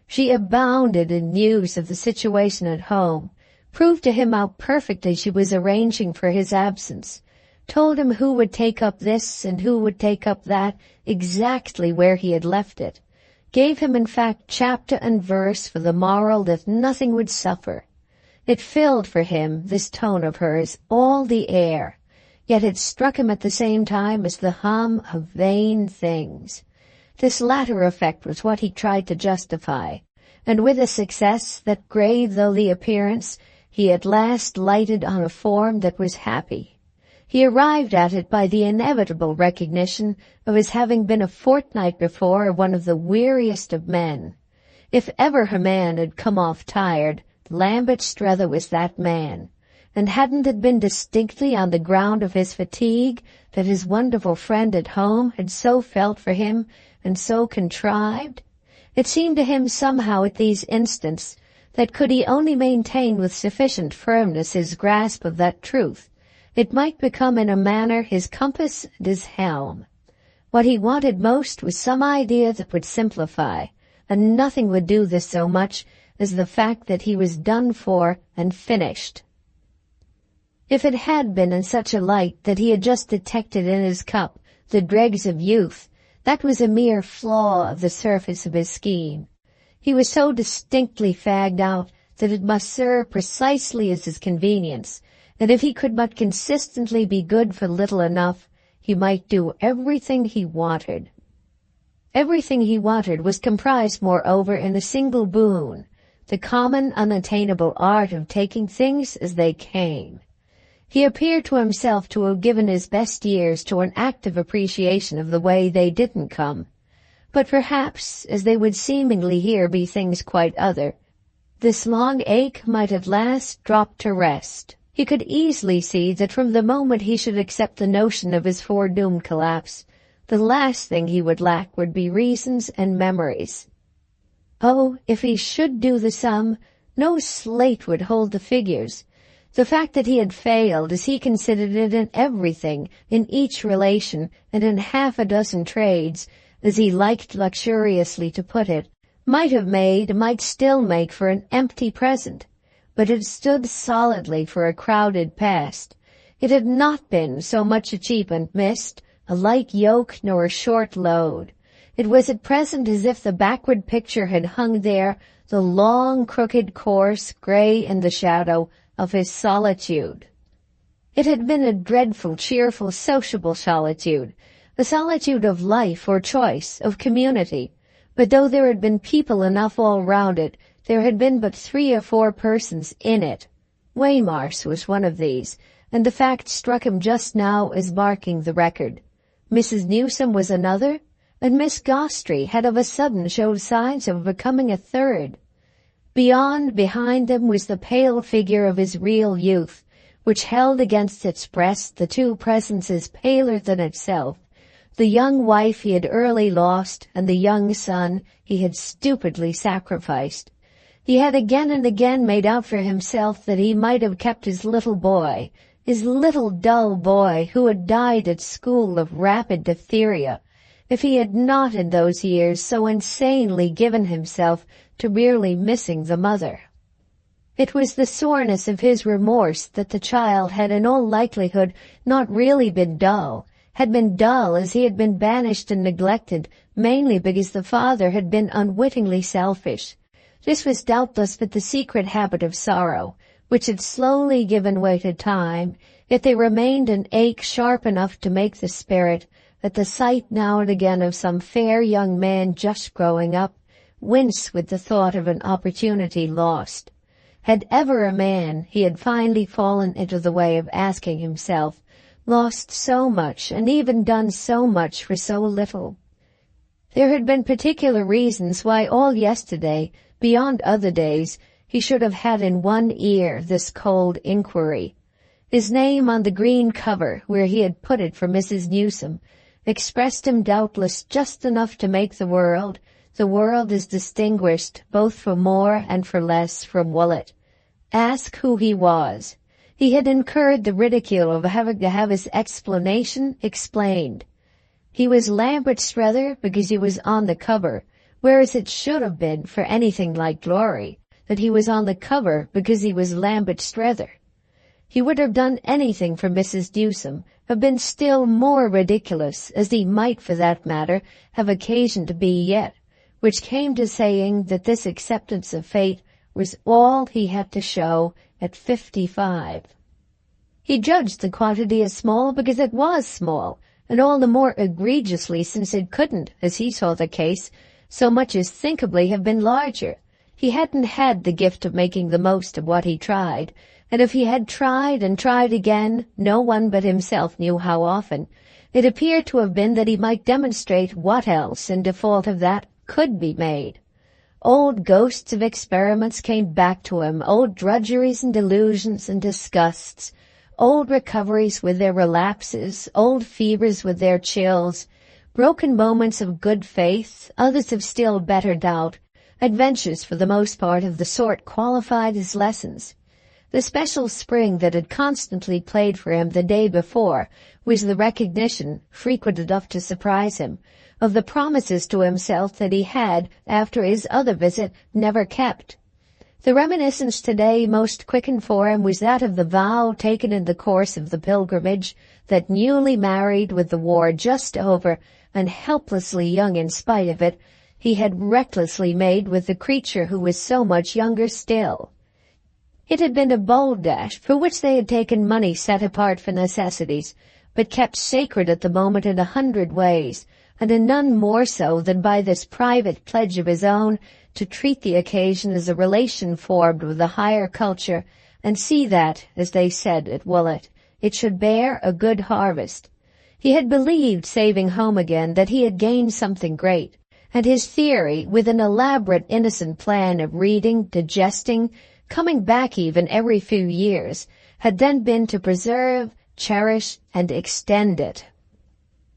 She abounded in news of the situation at home, proved to him how perfectly she was arranging for his absence, told him who would take up this and who would take up that, exactly where he had left it, gave him in fact chapter and verse for the moral that nothing would suffer. It filled for him, this tone of hers, all the air, yet it struck him at the same time as the hum of vain things. This latter effect was what he tried to justify, and with a success that, grave though the appearance, he at last lighted on a form that was happy. He arrived at it by the inevitable recognition of his having been a fortnight before one of the weariest of men. If ever a man had come off tired, Lambert Strether was that man. And hadn't it been distinctly on the ground of his fatigue that his wonderful friend at home had so felt for him and so contrived? It seemed to him somehow at these instants that could he only maintain with sufficient firmness his grasp of that truth, it might become in a manner his compass and his helm. What he wanted most was some idea that would simplify, and nothing would do this so much as the fact that he was done for and finished. If it had been in such a light that he had just detected in his cup the dregs of youth, that was a mere flaw of the surface of his scheme. He was so distinctly fagged out that it must serve precisely as his convenience, and if he could but consistently be good for little enough, he might do everything he wanted. Everything he wanted was comprised, moreover, in a single boon, the common, unattainable art of taking things as they came. He appeared to himself to have given his best years to an active appreciation of the way they didn't come. But perhaps, as they would seemingly here be things quite other, this long ache might at last drop to rest. He could easily see that from the moment he should accept the notion of his foredoomed collapse, the last thing he would lack would be reasons and memories. Oh, if he should do the sum, no slate would hold the figures. The fact that he had failed, as he considered it, in everything, in each relation, and in half a dozen trades, as he liked luxuriously to put it, might still make for an empty present, but it stood solidly for a crowded past. It had not been so much a cheap and missed, a light yoke, nor a short load. It was at present as if the backward picture had hung there, the long, crooked course, grey in the shadow of his solitude. It had been a dreadful, cheerful, sociable solitude, a solitude of life or choice, of community. But though there had been people enough all round it, there had been but 3 or 4 persons in it. Waymarsh was one of these, and the fact struck him just now as marking the record. Mrs. Newsome was another, and Miss Gostrey had of a sudden showed signs of becoming a third. Behind them was the pale figure of his real youth, which held against its breast the 2 presences paler than itself, the young wife he had early lost and the young son he had stupidly sacrificed. He had again and again made out for himself that he might have kept his little boy, his little dull boy who had died at school of rapid diphtheria, if he had not in those years so insanely given himself to merely missing the mother. It was the soreness of his remorse that the child had in all likelihood not really been dull, had been dull as he had been banished and neglected, mainly because the father had been unwittingly selfish. This was doubtless but the secret habit of sorrow, which had slowly given way to time, yet there remained an ache sharp enough to make the spirit, at the sight now and again of some fair young man just growing up, wince with the thought of an opportunity lost. Had ever a man, he had finally fallen into the way of asking himself, lost so much and even done so much for so little? There had been particular reasons why all yesterday, beyond other days, he should have had in one ear this cold inquiry. His name on the green cover, where he had put it for Mrs. Newsome, expressed him doubtless just enough to make the world is distinguished both for more and for less from Woollett. Ask who he was. He had incurred the ridicule of having to have his explanation explained. He was Lambert Strether because he was on the cover, whereas it should have been, for anything like glory, that he was on the cover because he was Lambert Strether. He would have done anything for Mrs. Newsome, have been still more ridiculous, as he might, for that matter, have occasion to be yet, which came to saying that this acceptance of fate was all he had to show at 55. He judged the quantity as small because it was small, and all the more egregiously since it couldn't, as he saw the case, so much as thinkably have been larger. He hadn't had the gift of making the most of what he tried, and if he had tried and tried again, no one but himself knew how often, it appeared to have been that he might demonstrate what else, in default of that, could be made. Old ghosts of experiments came back to him, old drudgeries and delusions and disgusts, old recoveries with their relapses, old fevers with their chills, broken moments of good faith, others of still better doubt, adventures for the most part of the sort qualified as lessons. The special spring that had constantly played for him the day before was the recognition, frequent enough to surprise him, of the promises to himself that he had, after his other visit, never kept. The reminiscence today most quickened for him was that of the vow taken in the course of the pilgrimage that, newly married with the war just over and helplessly young in spite of it, he had recklessly made with the creature who was so much younger still. It had been a bold dash for which they had taken money set apart for necessities, but kept sacred at the moment in 100 ways, and in none more so than by this private pledge of his own to treat the occasion as a relation formed with a higher culture, and see that, as they said at Woollett, it should bear a good harvest. He had believed, saving home again, that he had gained something great, and his theory, with an elaborate innocent plan of reading, digesting, coming back even every few years, had then been to preserve, cherish, and extend it.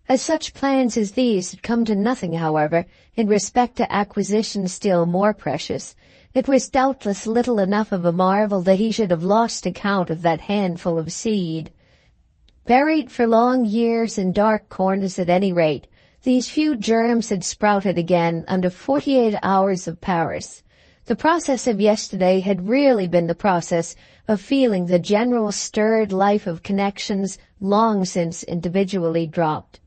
As such plans as these had come to nothing, however, in respect to acquisitions still more precious, it was doubtless little enough of a marvel that he should have lost account of that handful of seed. Buried for long years in dark corners at any rate, these few germs had sprouted again under 48 hours of Paris. The process of yesterday had really been the process of feeling the general stirred life of connections long since individually dropped.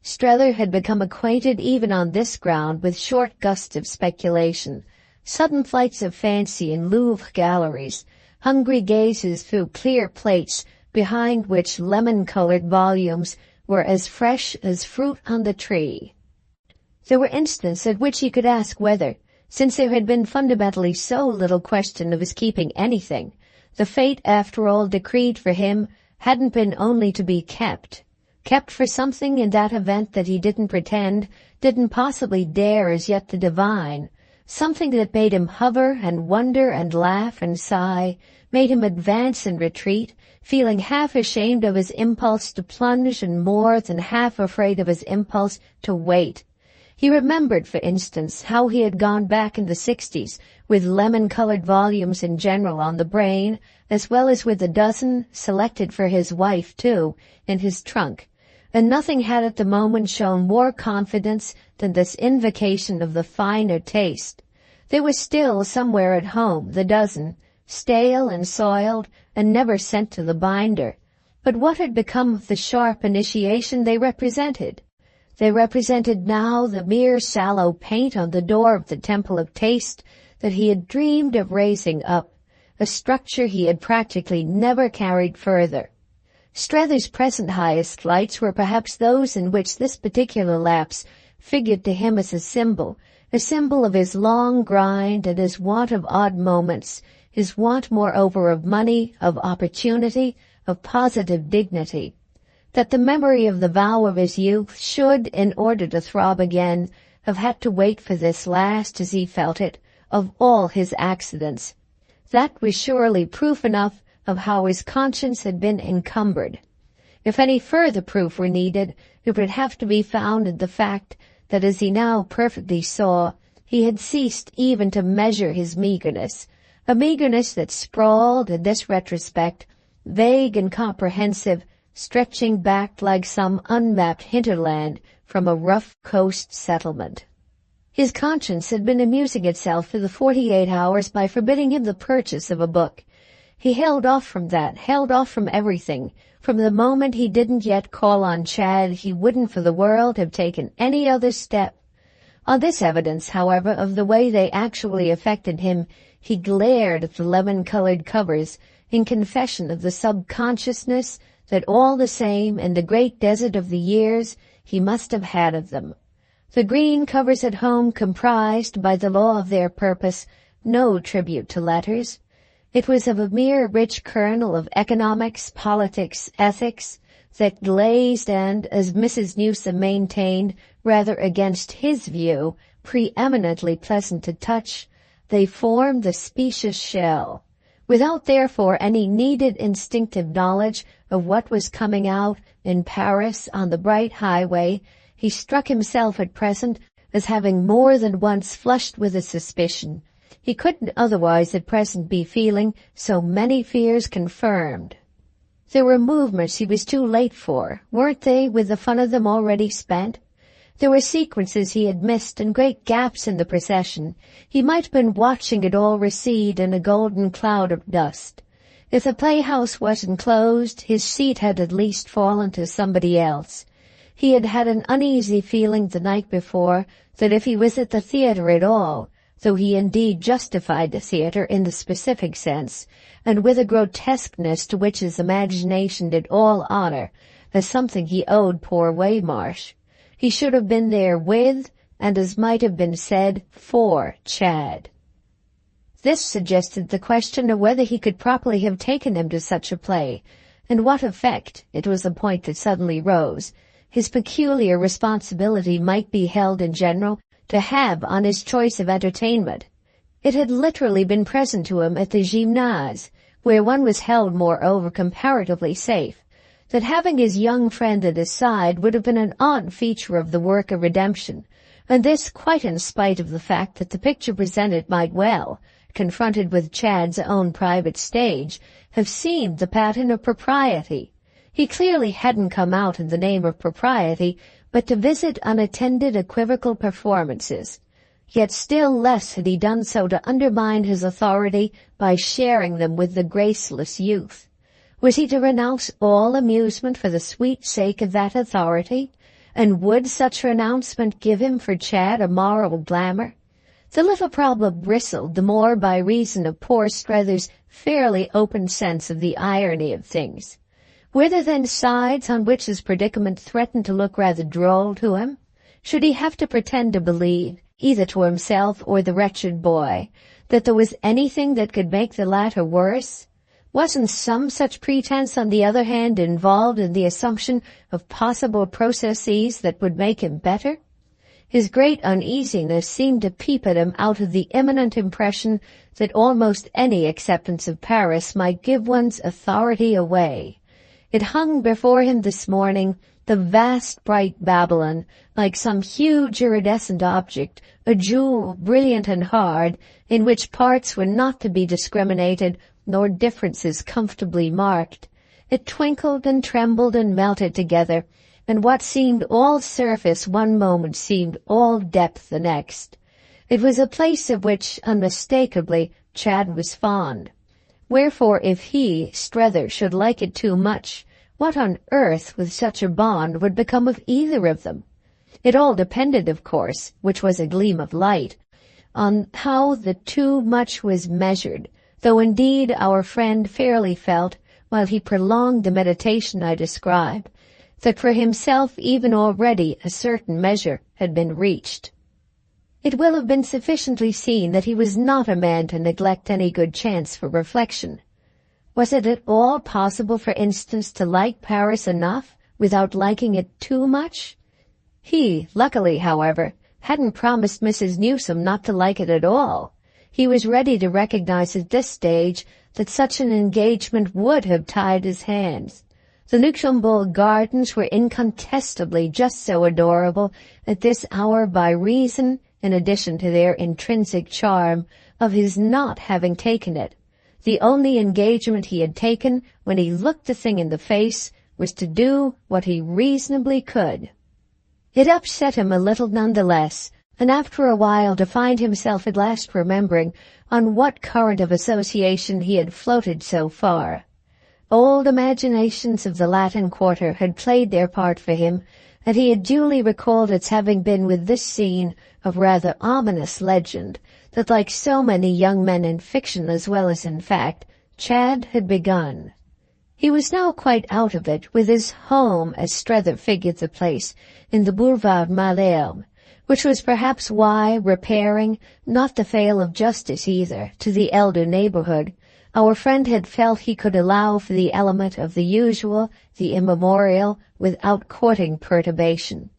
Strether had become acquainted even on this ground with short gusts of speculation, sudden flights of fancy in Louvre galleries, hungry gazes through clear plates behind which lemon-colored volumes were as fresh as fruit on the tree. There were instants at which he could ask whether, since there had been fundamentally so little question of his keeping anything, the fate after all decreed for him hadn't been only to be kept for something in that event that he didn't pretend, didn't possibly dare as yet to divine, something that made him hover and wonder and laugh and sigh, made him advance and retreat, feeling half ashamed of his impulse to plunge and more than half afraid of his impulse to wait. He remembered, for instance, how he had gone back in the 60s with lemon-colored volumes in general on the brain, as well as with a dozen, selected for his wife too, in his trunk, and nothing had at the moment shown more confidence than this invocation of the finer taste. They were still somewhere at home, the dozen, stale and soiled, and never sent to the binder. But what had become of the sharp initiation they represented? They represented now the mere sallow paint on the door of the temple of taste that he had dreamed of raising up, a structure he had practically never carried further. Strether's present highest flights were perhaps those in which this particular lapse figured to him as a symbol of his long grind and his want of odd moments, his want moreover of money, of opportunity, of positive dignity. That the memory of the vow of his youth should, in order to throb again, have had to wait for this last, as he felt it, of all his accidents. That was surely proof enough of how his conscience had been encumbered. If any further proof were needed, it would have to be found in the fact that, as he now perfectly saw, he had ceased even to measure his meagerness, a meagerness that sprawled, in this retrospect, vague and comprehensive, stretching back like some unmapped hinterland from a rough coast settlement. His conscience had been amusing itself for the 48 hours by forbidding him the purchase of a book. He held off from that, held off from everything. From the moment he didn't yet call on Chad, he wouldn't for the world have taken any other step. On this evidence, however, of the way they actually affected him, he glared at the lemon-colored covers in confession of the subconsciousness that all the same, in the great desert of the years, he must have had of them. The green covers at home comprised, by the law of their purpose, no tribute to letters. It was of a mere rich kernel of economics, politics, ethics, that glazed and, as Mrs. Newsome maintained, rather against his view, preeminently pleasant to touch, they formed the specious shell. Without therefore any needed instinctive knowledge of what was coming out in Paris on the bright highway, he struck himself at present as having more than once flushed with a suspicion. He couldn't otherwise at present be feeling so many fears confirmed. There were movements he was too late for, weren't they, with the fun of them already spent? There were sequences he had missed and great gaps in the procession. He might have been watching it all recede in a golden cloud of dust. If the playhouse wasn't closed, his seat had at least fallen to somebody else. He had had an uneasy feeling the night before that if he was at the theater at all, though he indeed justified the theater in the specific sense, and with a grotesqueness to which his imagination did all honor, as something he owed poor Waymarsh, he should have been there with, and as might have been said, for Chad. This suggested the question of whether he could properly have taken him to such a play, and what effect, it was a point that suddenly rose, his peculiar responsibility might be held in general to have on his choice of entertainment. It had literally been present to him at the gymnase, where one was held moreover comparatively safe, that having his young friend at his side would have been an odd feature of the work of redemption, and this quite in spite of the fact that the picture presented might well, confronted with Chad's own private stage, have seemed the pattern of propriety. He clearly hadn't come out in the name of propriety, but to visit unattended equivocal performances. Yet still less had he done so to undermine his authority by sharing them with the graceless youth. Was he to renounce all amusement for the sweet sake of that authority? And would such renouncement give him for Chad a moral glamour? The little problem bristled the more by reason of poor Strether's fairly open sense of the irony of things. Were there then sides on which his predicament threatened to look rather droll to him? Should he have to pretend to believe, either to himself or the wretched boy, that there was anything that could make the latter worse? Wasn't some such pretense, on the other hand, involved in the assumption of possible processes that would make him better? His great uneasiness seemed to peep at him out of the imminent impression that almost any acceptance of Paris might give one's authority away. It hung before him this morning, the vast bright Babylon, like some huge iridescent object, a jewel brilliant and hard, in which parts were not to be discriminated, nor differences comfortably marked. It twinkled and trembled and melted together, and what seemed all surface one moment seemed all depth the next. It was a place of which, unmistakably, Chad was fond. Wherefore, if he, Strether, should like it too much, what on earth, with such a bond, would become of either of them? It all depended, of course, which was a gleam of light, on how the too much was measured, though indeed our friend fairly felt, while he prolonged the meditation I describe, that for himself even already a certain measure had been reached. It will have been sufficiently seen that he was not a man to neglect any good chance for reflection. Was it at all possible, for instance, to like Paris enough without liking it too much? He, luckily, however, hadn't promised Mrs. Newsome not to like it at all. He was ready to recognize at this stage that such an engagement would have tied his hands. The Luxembourg Gardens were incontestably just so adorable at this hour by reason, in addition to their intrinsic charm, of his not having taken it. The only engagement he had taken, when he looked the thing in the face, was to do what he reasonably could. It upset him a little nonetheless, and after a while to find himself at last remembering on what current of association he had floated so far. Old imaginations of the Latin Quarter had played their part for him, and he had duly recalled its having been with this scene of rather ominous legend that, like so many young men in fiction as well as in fact, Chad had begun. He was now quite out of it, with his home, as Strether figured the place, in the Boulevard Malherbe, which was perhaps why, repairing, not the fail of justice either, to the elder neighborhood, our friend had felt he could allow for the element of the usual, the immemorial, without courting perturbation.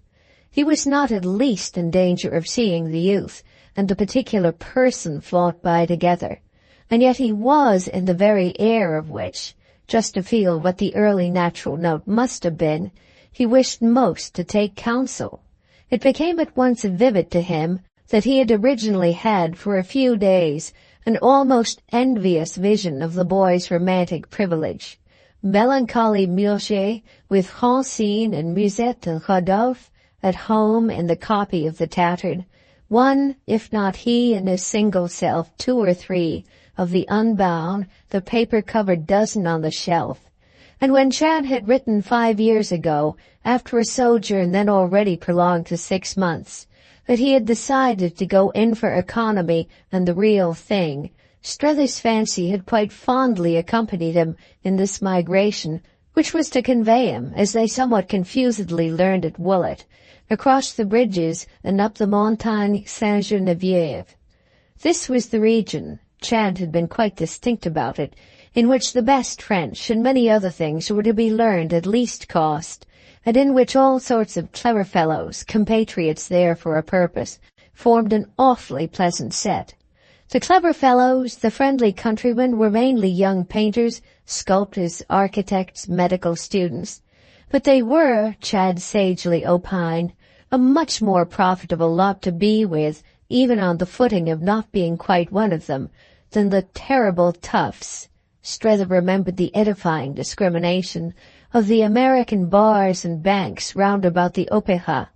He was not at least in danger of seeing the youth and the particular person float by together, and yet he was in the very air of which, just to feel what the early natural note must have been, he wished most to take counsel. It became at once vivid to him that he had originally had for a few days an almost envious vision of the boy's romantic privilege. Melancholy Murger, with Francine and Musette and Rodolphe at home in the copy of the tattered, one, if not he and his single self, two or three, of the unbound, the paper-covered dozen on the shelf. And when Chad had written 5 years ago, after a sojourn then already prolonged to 6 months, that he had decided to go in for economy and the real thing, Strether's fancy had quite fondly accompanied him in this migration, which was to convey him, as they somewhat confusedly learned at Woollet, across the bridges and up the Montagne Sainte-Geneviève. This was the region, Chad had been quite distinct about it, in which the best French and many other things were to be learned at least cost, and in which all sorts of clever fellows, compatriots there for a purpose, formed an awfully pleasant set. The clever fellows, the friendly countrymen, were mainly young painters, sculptors, architects, medical students, but they were, Chad sagely opined, a much more profitable lot to be with, even on the footing of not being quite one of them, than the terrible toughs. Strether remembered the edifying discrimination of the American bars and banks round about the Opéra.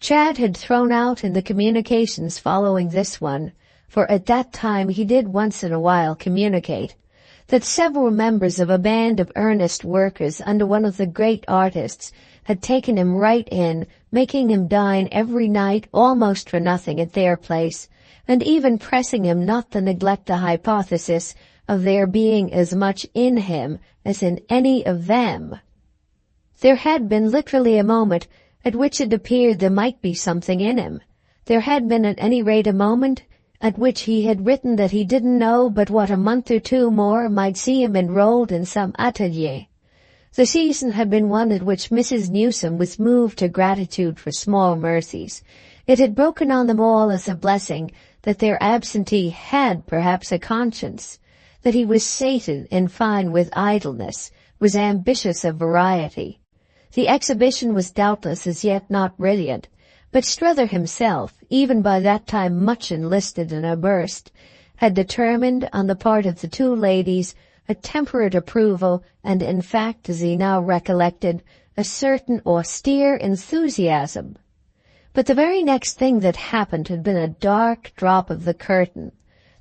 Chad had thrown out in the communications following this one, for at that time he did once in a while communicate, that several members of a band of earnest workers under one of the great artists had taken him right in, making him dine every night almost for nothing at their place, and even pressing him not to neglect the hypothesis of there being as much in him as in any of them. There had been literally a moment at which it appeared there might be something in him. There had been at any rate a moment at which he had written that he didn't know but what a month or two more might see him enrolled in some atelier. The season had been one at which Mrs. Newsome was moved to gratitude for small mercies. It had broken on them all as a blessing that their absentee had perhaps a conscience, that he was sated, in fine, with idleness, was ambitious of variety. The exhibition was doubtless as yet not brilliant, but Strether himself, even by that time much enlisted and immersed, had determined on the part of the two ladies a temperate approval and, in fact, as he now recollected, a certain austere enthusiasm. But the very next thing that happened had been a dark drop of the curtain.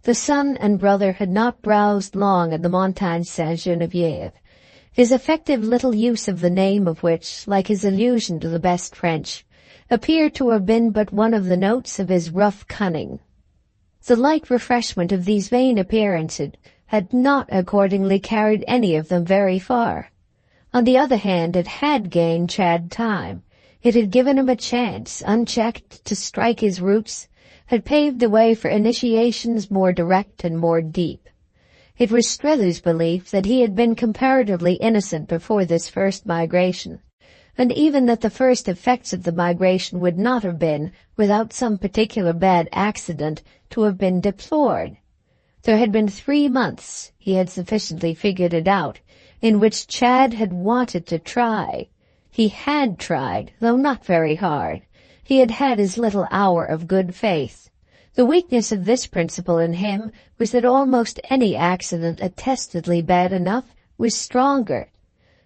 The son and brother had not browsed long at the Montagne Sainte-Geneviève, his effective little use of the name of which, like his allusion to the best French, appeared to have been but one of the notes of his rough cunning. The light refreshment of these vain appearances had not accordingly carried any of them very far. On the other hand, it had gained Chad time. It had given him a chance, unchecked, to strike his roots, had paved the way for initiations more direct and more deep. It was Strether's belief that he had been comparatively innocent before this first migration, and even that the first effects of the migration would not have been, without some particular bad accident, to have been deplored. There had been 3 months, he had sufficiently figured it out, in which Chad had wanted to try. He had tried, though not very hard. He had had his little hour of good faith. The weakness of this principle in him was that almost any accident attestedly bad enough was stronger.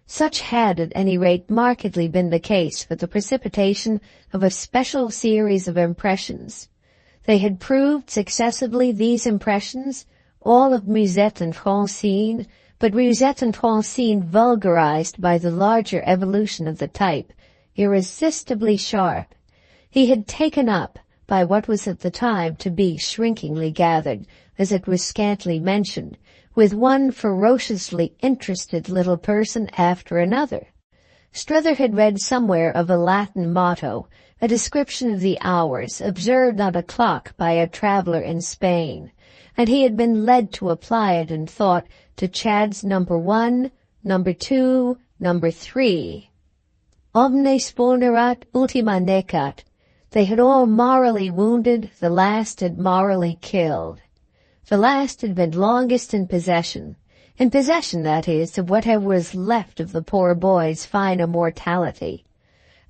Such had at any rate markedly been the case for the precipitation of a special series of impressions. They had proved successively, these impressions, all of Musette and Francine, but Musette and Francine vulgarized by the larger evolution of the type, irresistibly sharp. He had taken up, by what was at the time to be shrinkingly gathered, as it was scantly mentioned, with one ferociously interested little person after another. Strether had read somewhere of a Latin motto, a description of the hours observed on a clock by a traveller in Spain, and he had been led to apply it in thought to Chad's number 1, number 2, number 3. Omnes vulnerat, ultima necat. They had all morally wounded, the last had morally killed. The last had been longest in possession, that is, of whatever was left of the poor boy's fine immortality.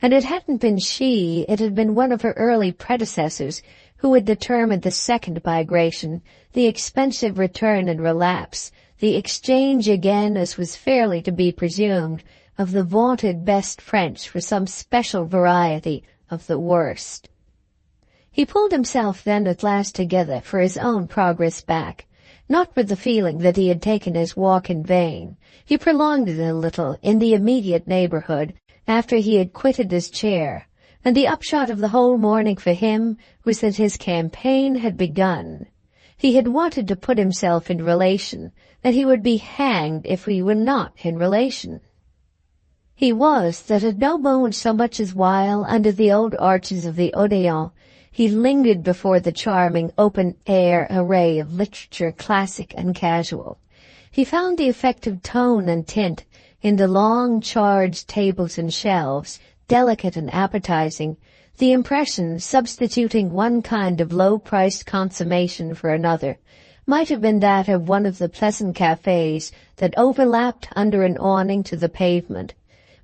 And it hadn't been she, it had been one of her early predecessors who had determined the second migration, the expensive return and relapse, the exchange again, as was fairly to be presumed, of the vaunted best French for some special variety of the worst. He pulled himself then at last together for his own progress back, not with the feeling that he had taken his walk in vain. He prolonged it a little in the immediate neighborhood after he had quitted his chair, and the upshot of the whole morning for him was that his campaign had begun. He had wanted to put himself in relation, that he would be hanged if he were not in relation. He was that at no moment so much as while, under the old arches of the Odéon, he lingered before the charming open-air array of literature, classic and casual. He found the effective tone and tint in the long charged tables and shelves, delicate and appetizing, the impression, substituting one kind of low-priced consummation for another, might have been that of one of the pleasant cafes that overlapped under an awning to the pavement.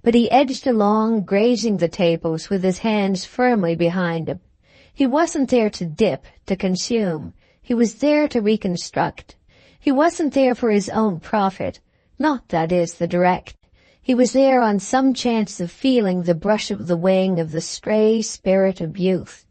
But he edged along, grazing the tables with his hands firmly behind him. He wasn't there to dip, to consume. He was there to reconstruct. He wasn't there for his own profit, not, that is, the direct. He was there on some chance of feeling the brush of the wing of the stray spirit of youth.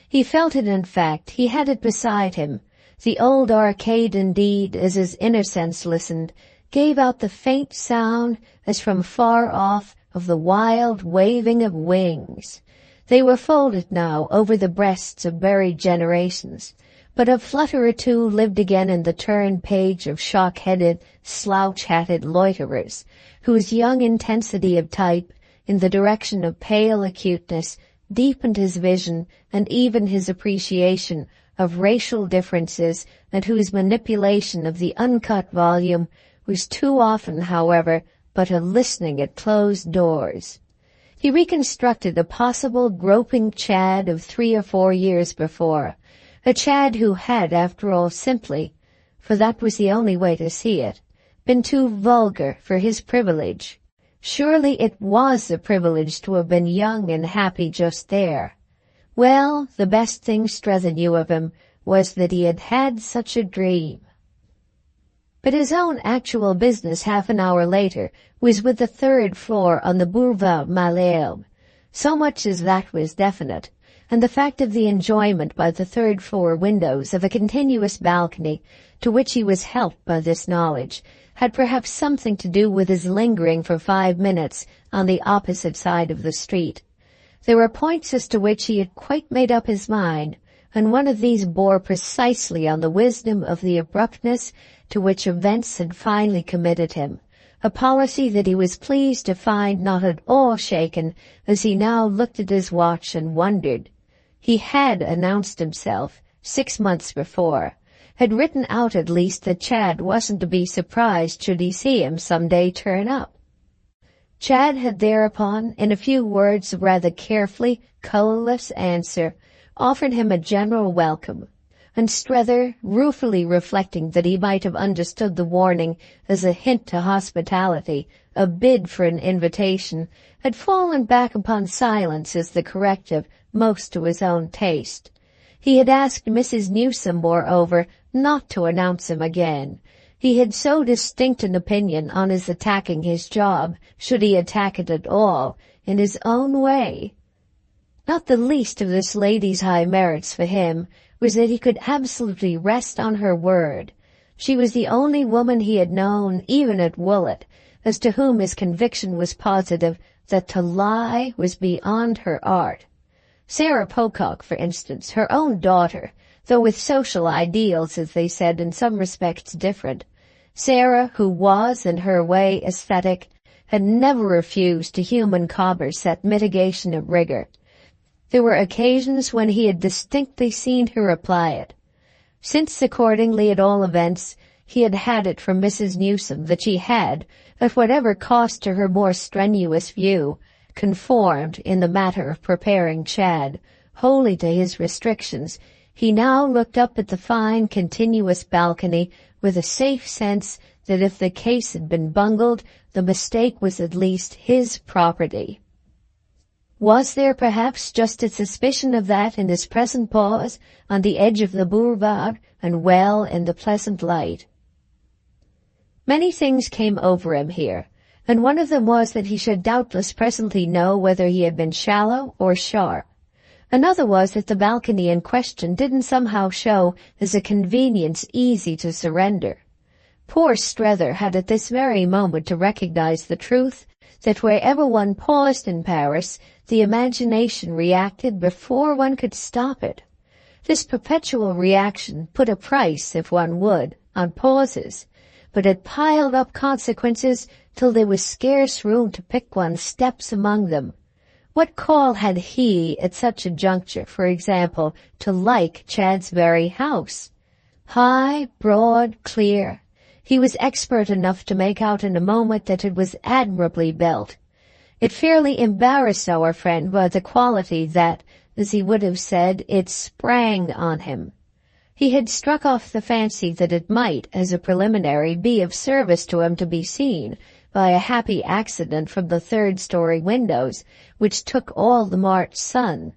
He felt it, in fact, he had it beside him. The old arcade, indeed, as his inner sense listened, gave out the faint sound, as from far off, of the wild waving of wings. They were folded now over the breasts of buried generations, but a flutter or two lived again in the turned page of shock-headed, slouch-hatted loiterers, whose young intensity of type, in the direction of pale acuteness, deepened his vision and even his appreciation of racial differences, and whose manipulation of the uncut volume was too often, however, but a listening at closed doors. He reconstructed a possible groping Chad of 3 or 4 years before, a Chad who had, after all, simply, for that was the only way to see it, been too vulgar for his privilege. Surely it was a privilege to have been young and happy just there. Well, the best thing Strether knew of him was that he had had such a dream. But his own actual business half an hour later was with the third floor on the Boulevard Malherbe. So much as that was definite, and the fact of the enjoyment by the third-floor windows of a continuous balcony to which he was helped by this knowledge had perhaps something to do with his lingering for 5 minutes on the opposite side of the street. There were points as to which he had quite made up his mind, and one of these bore precisely on the wisdom of the abruptness to which events had finally committed him, a policy that he was pleased to find not at all shaken as he now looked at his watch and wondered. He had announced himself 6 months before, had written out at least that Chad wasn't to be surprised should he see him some day turn up. Chad had thereupon, in a few words of rather carefully colourless answer, offered him a general welcome, and Strether, ruefully reflecting that he might have understood the warning as a hint to hospitality, a bid for an invitation, had fallen back upon silence as the corrective most to his own taste. He had asked Mrs. Newsome, moreover, not to announce him again. He had so distinct an opinion on his attacking his job, should he attack it at all, in his own way. Not the least of this lady's high merits for him was that he could absolutely rest on her word. She was the only woman he had known, even at Woolwich, as to whom his conviction was positive that to lie was beyond her art. Sarah Pocock, for instance, her own daughter, though with social ideals, as they said, in some respects different. Sarah, who was, in her way, aesthetic, had never refused to human cobbers that mitigation of rigor. There were occasions when he had distinctly seen her apply it. Since, accordingly, at all events, he had had it from Mrs. Newsome that she had, at whatever cost to her more strenuous view, conformed, in the matter of preparing Chad, wholly to his restrictions, he now looked up at the fine, continuous balcony with a safe sense that if the case had been bungled, the mistake was at least his property. Was there perhaps just a suspicion of that in his present pause on the edge of the boulevard and well in the pleasant light? Many things came over him here, and one of them was that he should doubtless presently know whether he had been shallow or sharp. Another was that the balcony in question didn't somehow show as a convenience easy to surrender. Poor Strether had at this very moment to recognize the truth that wherever one paused in Paris, the imagination reacted before one could stop it. This perpetual reaction put a price, if one would, on pauses, but it piled up consequences till there was scarce room to pick one's steps among them. What call had he, at such a juncture, for example, to like Chad's very house? High, broad, clear. He was expert enough to make out in a moment that it was admirably built. It fairly embarrassed our friend by the quality that, as he would have said, it sprang on him. He had struck off the fancy that it might, as a preliminary, be of service to him to be seen, by a happy accident from the third-story windows, which took all the March sun.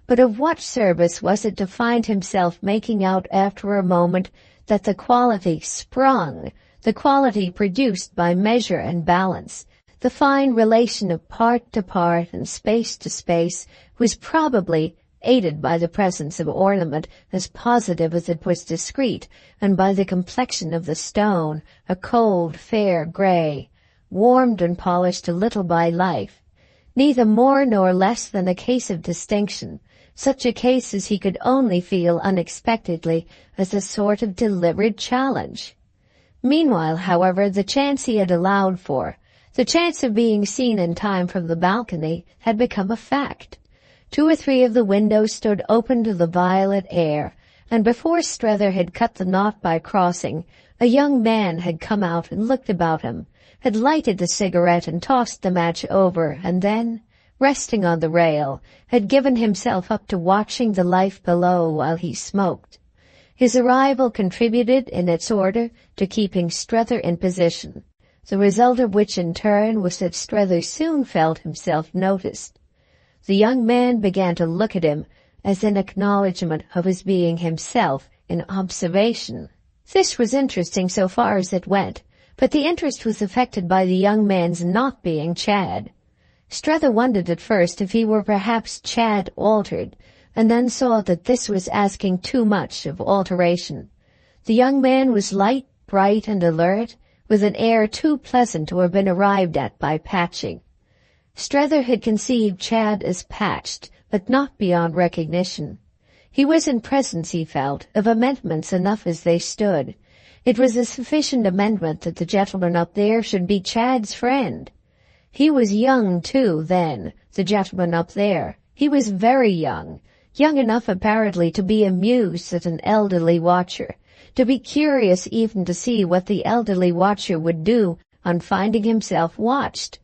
But of what service was it to find himself making out after a moment that the quality sprung, the quality produced by measure and balance, the fine relation of part to part and space to space, was probably aided by the presence of ornament as positive as it was discreet, and by the complexion of the stone, a cold, fair grey, warmed and polished a little by life, neither more nor less than a case of distinction, such a case as he could only feel unexpectedly as a sort of deliberate challenge. Meanwhile, however, the chance he had allowed for, the chance of being seen in time from the balcony, had become a fact. 2 or 3 of the windows stood open to the violet air, and before Strether had cut the knot by crossing, a young man had come out and looked about him, had lighted a cigarette and tossed the match over, and then, resting on the rail, had given himself up to watching the life below while he smoked. His arrival contributed, in its order, to keeping Strether in position. the result of which in turn was that Strether soon felt himself noticed. The young man began to look at him as an acknowledgment of his being himself in observation. This was interesting so far as it went, but the interest was affected by the young man's not being Chad. Strether wondered at first if he were perhaps Chad altered, and then saw that this was asking too much of alteration. The young man was light, bright, and alert, with an air too pleasant to have been arrived at by patching. Strether had conceived Chad as patched, but not beyond recognition. He was in presence, he felt, of amendments enough as they stood. It was a sufficient amendment that the gentleman up there should be Chad's friend. He was young, too, then, the gentleman up there. He was very young enough apparently to be amused at an elderly watcher, to be curious even to see what the elderly watcher would do on finding himself watched.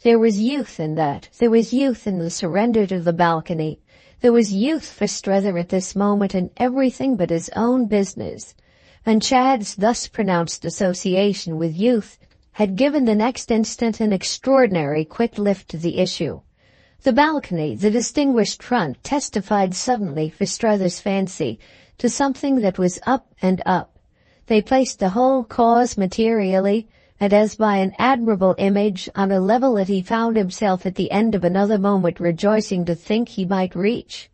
There was youth in that. There was youth in the surrender to the balcony. There was youth for Strether at this moment in everything but his own business. And Chad's thus pronounced association with youth had given the next instant an extraordinary quick lift to the issue. The balcony, the distinguished front, testified suddenly for Strether's fancy to something that was up and up. They placed the whole cause materially, and as by an admirable image, on a level that he found himself at the end of another moment rejoicing to think he might reach.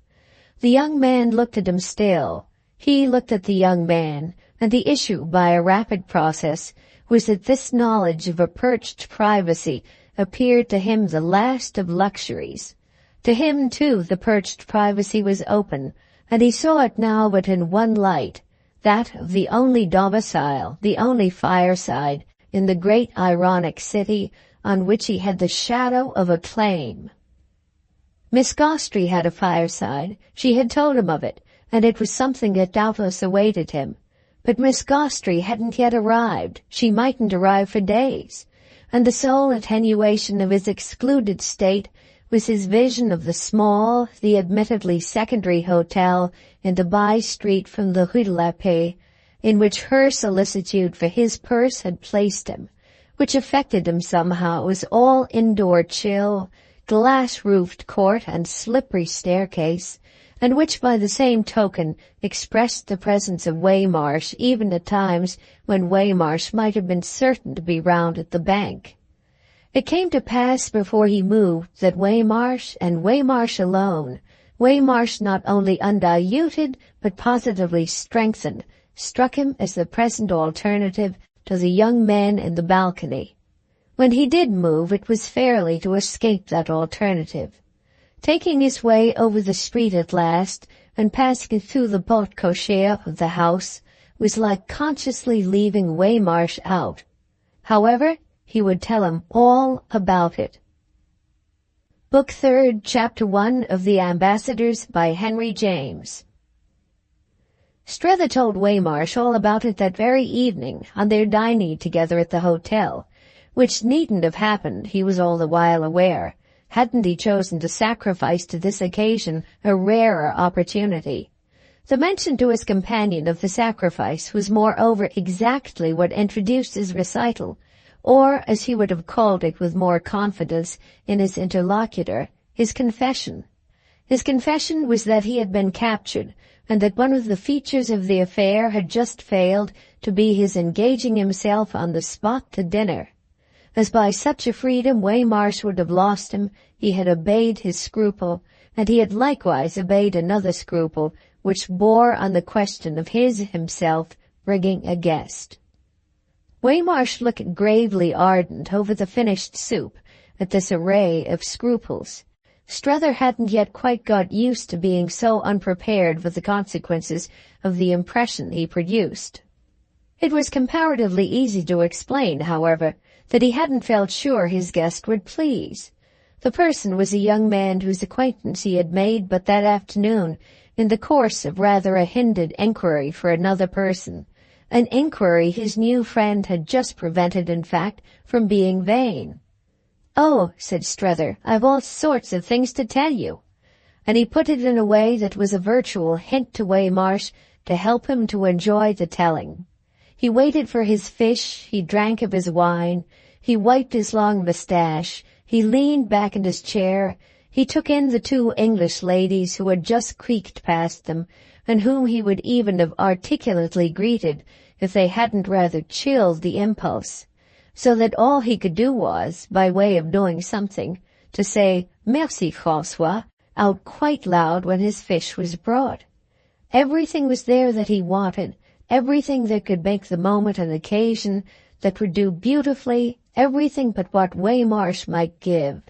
The young man looked at him still. He looked at the young man, and the issue, by a rapid process, was that this knowledge of a perched privacy appeared to him the last of luxuries. To him, too, the perched privacy was open, and he saw it now but in one light, that of the only domicile, the only fireside, in the great ironic city on which he had the shadow of a claim. Miss Gostrey had a fireside. She had told him of it, and it was something that doubtless awaited him. But Miss Gostrey hadn't yet arrived. She mightn't arrive for days. And the sole attenuation of his excluded state was his vision of the small, the admittedly secondary hotel in the by-street from the Rue de la Paix, in which her solicitude for his purse had placed him, which affected him somehow as all indoor chill, glass-roofed court and slippery staircase, and which by the same token expressed the presence of Waymarsh even at times when Waymarsh might have been certain to be round at the bank. It came to pass before he moved that Waymarsh, and Waymarsh alone, Waymarsh not only undiluted but positively strengthened, struck him as the present alternative to the young man in the balcony. When he did move, it was fairly to escape that alternative. Taking his way over the street at last, and passing through the porte-cochere of the house, was like consciously leaving Waymarsh out. However, he would tell him all about it. Book 3rd, Chapter 1 of The Ambassadors by Henry James. Strether told Waymarsh all about it that very evening on their dining together at the hotel, which needn't have happened, he was all the while aware, hadn't he chosen to sacrifice to this occasion a rarer opportunity. The mention to his companion of the sacrifice was moreover exactly what introduced his recital, or, as he would have called it with more confidence in his interlocutor, his confession. His confession was that he had been captured, and that one of the features of the affair had just failed to be his engaging himself on the spot to dinner. As by such a freedom Waymarsh would have lost him, he had obeyed his scruple, and he had likewise obeyed another scruple which bore on the question of his himself bringing a guest. Waymarsh looked gravely ardent over the finished soup at this array of scruples. Strether hadn't yet quite got used to being so unprepared for the consequences of the impression he produced. It was comparatively easy to explain, however, that he hadn't felt sure his guest would please. The person was a young man whose acquaintance he had made but that afternoon in the course of rather a hindered enquiry for another person, an enquiry his new friend had just prevented, in fact, from being vain. "Oh," said Strether, "I've all sorts of things to tell you." And he put it in a way that was a virtual hint to Waymarsh to help him to enjoy the telling. He waited for his fish, he drank of his wine, he wiped his long moustache, he leaned back in his chair, he took in the two English ladies who had just creaked past them, and whom he would even have articulately greeted if they hadn't rather chilled the impulse, so that all he could do was, by way of doing something, to say, "Merci, François," out quite loud when his fish was brought. Everything was there that he wanted, everything that could make the moment an occasion, that would do beautifully, everything but what Waymarsh might give.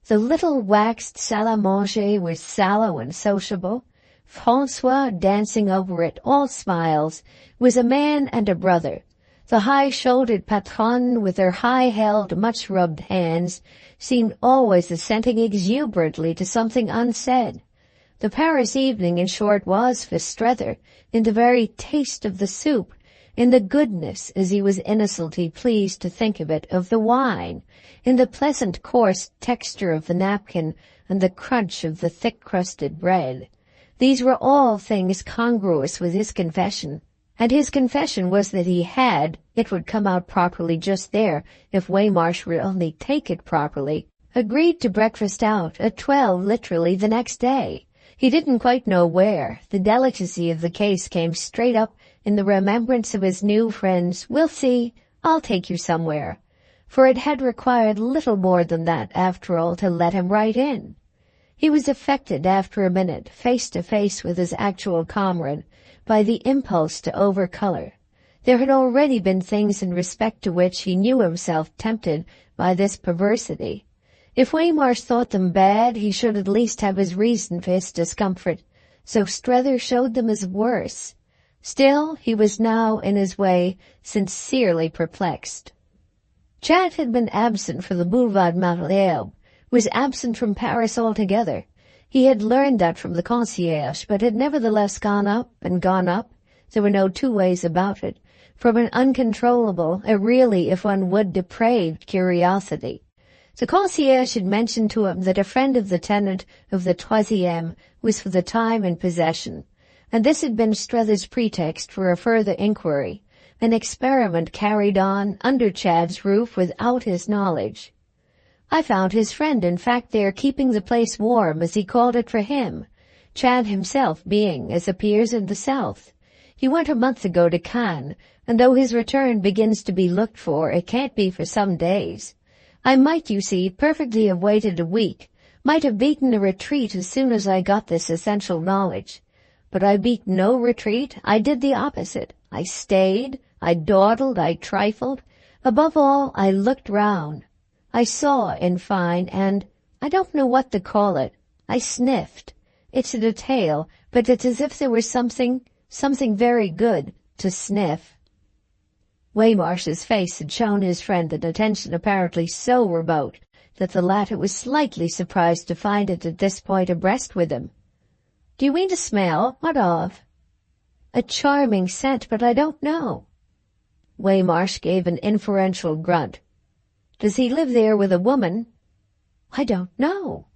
The little waxed salle à manger was sallow and sociable. François, dancing over it, all smiles, was a man and a brother. The high-shouldered patronne, with her high-held, much-rubbed hands, seemed always assenting exuberantly to something unsaid. The Paris evening, in short, was, for Strether, in the very taste of the soup, in the goodness, as he was innocently pleased to think of it, of the wine, in the pleasant coarse texture of the napkin and the crunch of the thick-crusted bread. These were all things congruous with his confession, and his confession was that it would come out properly just there if Waymarsh would only take it properly, agreed to breakfast out at 12 literally the next day. He didn't quite know where. The delicacy of the case came straight up in the remembrance of his new friend's, "We'll see, I'll take you somewhere," for it had required little more than that, after all, to let him right in. He was affected after a minute, face to face with his actual comrade, by the impulse to overcolor. There had already been things in respect to which he knew himself tempted by this perversity. If Waymarsh thought them bad, he should at least have his reason for his discomfort, so Strether showed them as worse. Still, he was now, in his way, sincerely perplexed. Chad had been absent for the Boulevard Malherbe, was absent from Paris altogether. He had learned that from the concierge, but had nevertheless gone up, there were no two ways about it, from an uncontrollable, a really, if one would, depraved curiosity. The concierge had mentioned to him that a friend of the tenant of the Troisième was for the time in possession, and this had been Strether's pretext for a further inquiry, an experiment carried on under Chad's roof without his knowledge. I found his friend, in fact, there keeping the place warm, as he called it for him, Chad himself being, as appears, in the south. He went a month ago to Cannes, and though his return begins to be looked for, it can't be for some days. I might, you see, perfectly have waited a week, might have beaten a retreat as soon as I got this essential knowledge. But I beat no retreat, I did the opposite. I stayed, I dawdled, I trifled. Above all, I looked round. I saw, in fine, and I don't know what to call it. I sniffed. It's a detail, but it's as if there was something very good to sniff. Waymarsh's face had shown his friend an attention apparently so remote that the latter was slightly surprised to find it at this point abreast with him. "Do you mean to smell? What of?" "A charming scent, but I don't know." Waymarsh gave an inferential grunt. "Does he live there with a woman?" "I don't know."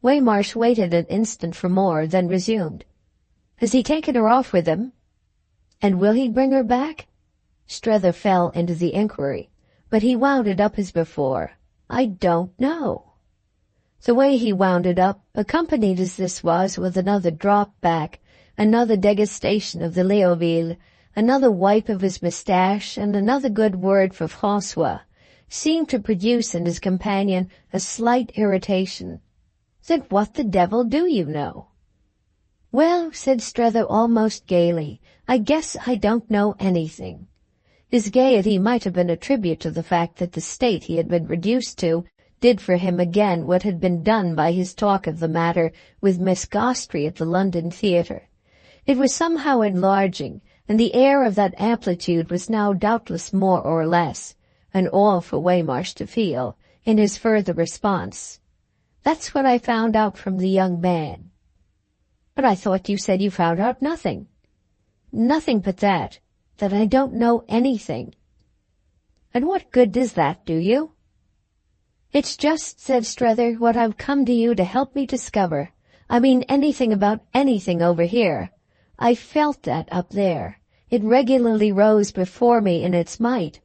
Waymarsh waited an instant for more, then resumed. "Has he taken her off with him? And will he bring her back?" Strether fell into the inquiry, but he wound it up as before. "I don't know." The way he wound it up, accompanied as this was with another drop back, another degustation of the Léoville, another wipe of his moustache, and another good word for François, seemed to produce in his companion a slight irritation. "Then what the devil do you know?" "Well," said Strether almost gaily, "I guess I don't know anything." His gaiety might have been a tribute to the fact that the state he had been reduced to did for him again what had been done by his talk of the matter with Miss Gostry at the London Theatre. It was somehow enlarging, and the air of that amplitude was now doubtless more or less, and all for Waymarsh to feel, in his further response. "That's what I found out from the young man." "But I thought you said you found out nothing." "Nothing but that I don't know anything." "And what good does that do you?" "It's just," said Strether, "what I've come to you to help me discover. I mean anything about anything over here. I felt that up there. It regularly rose before me in its might.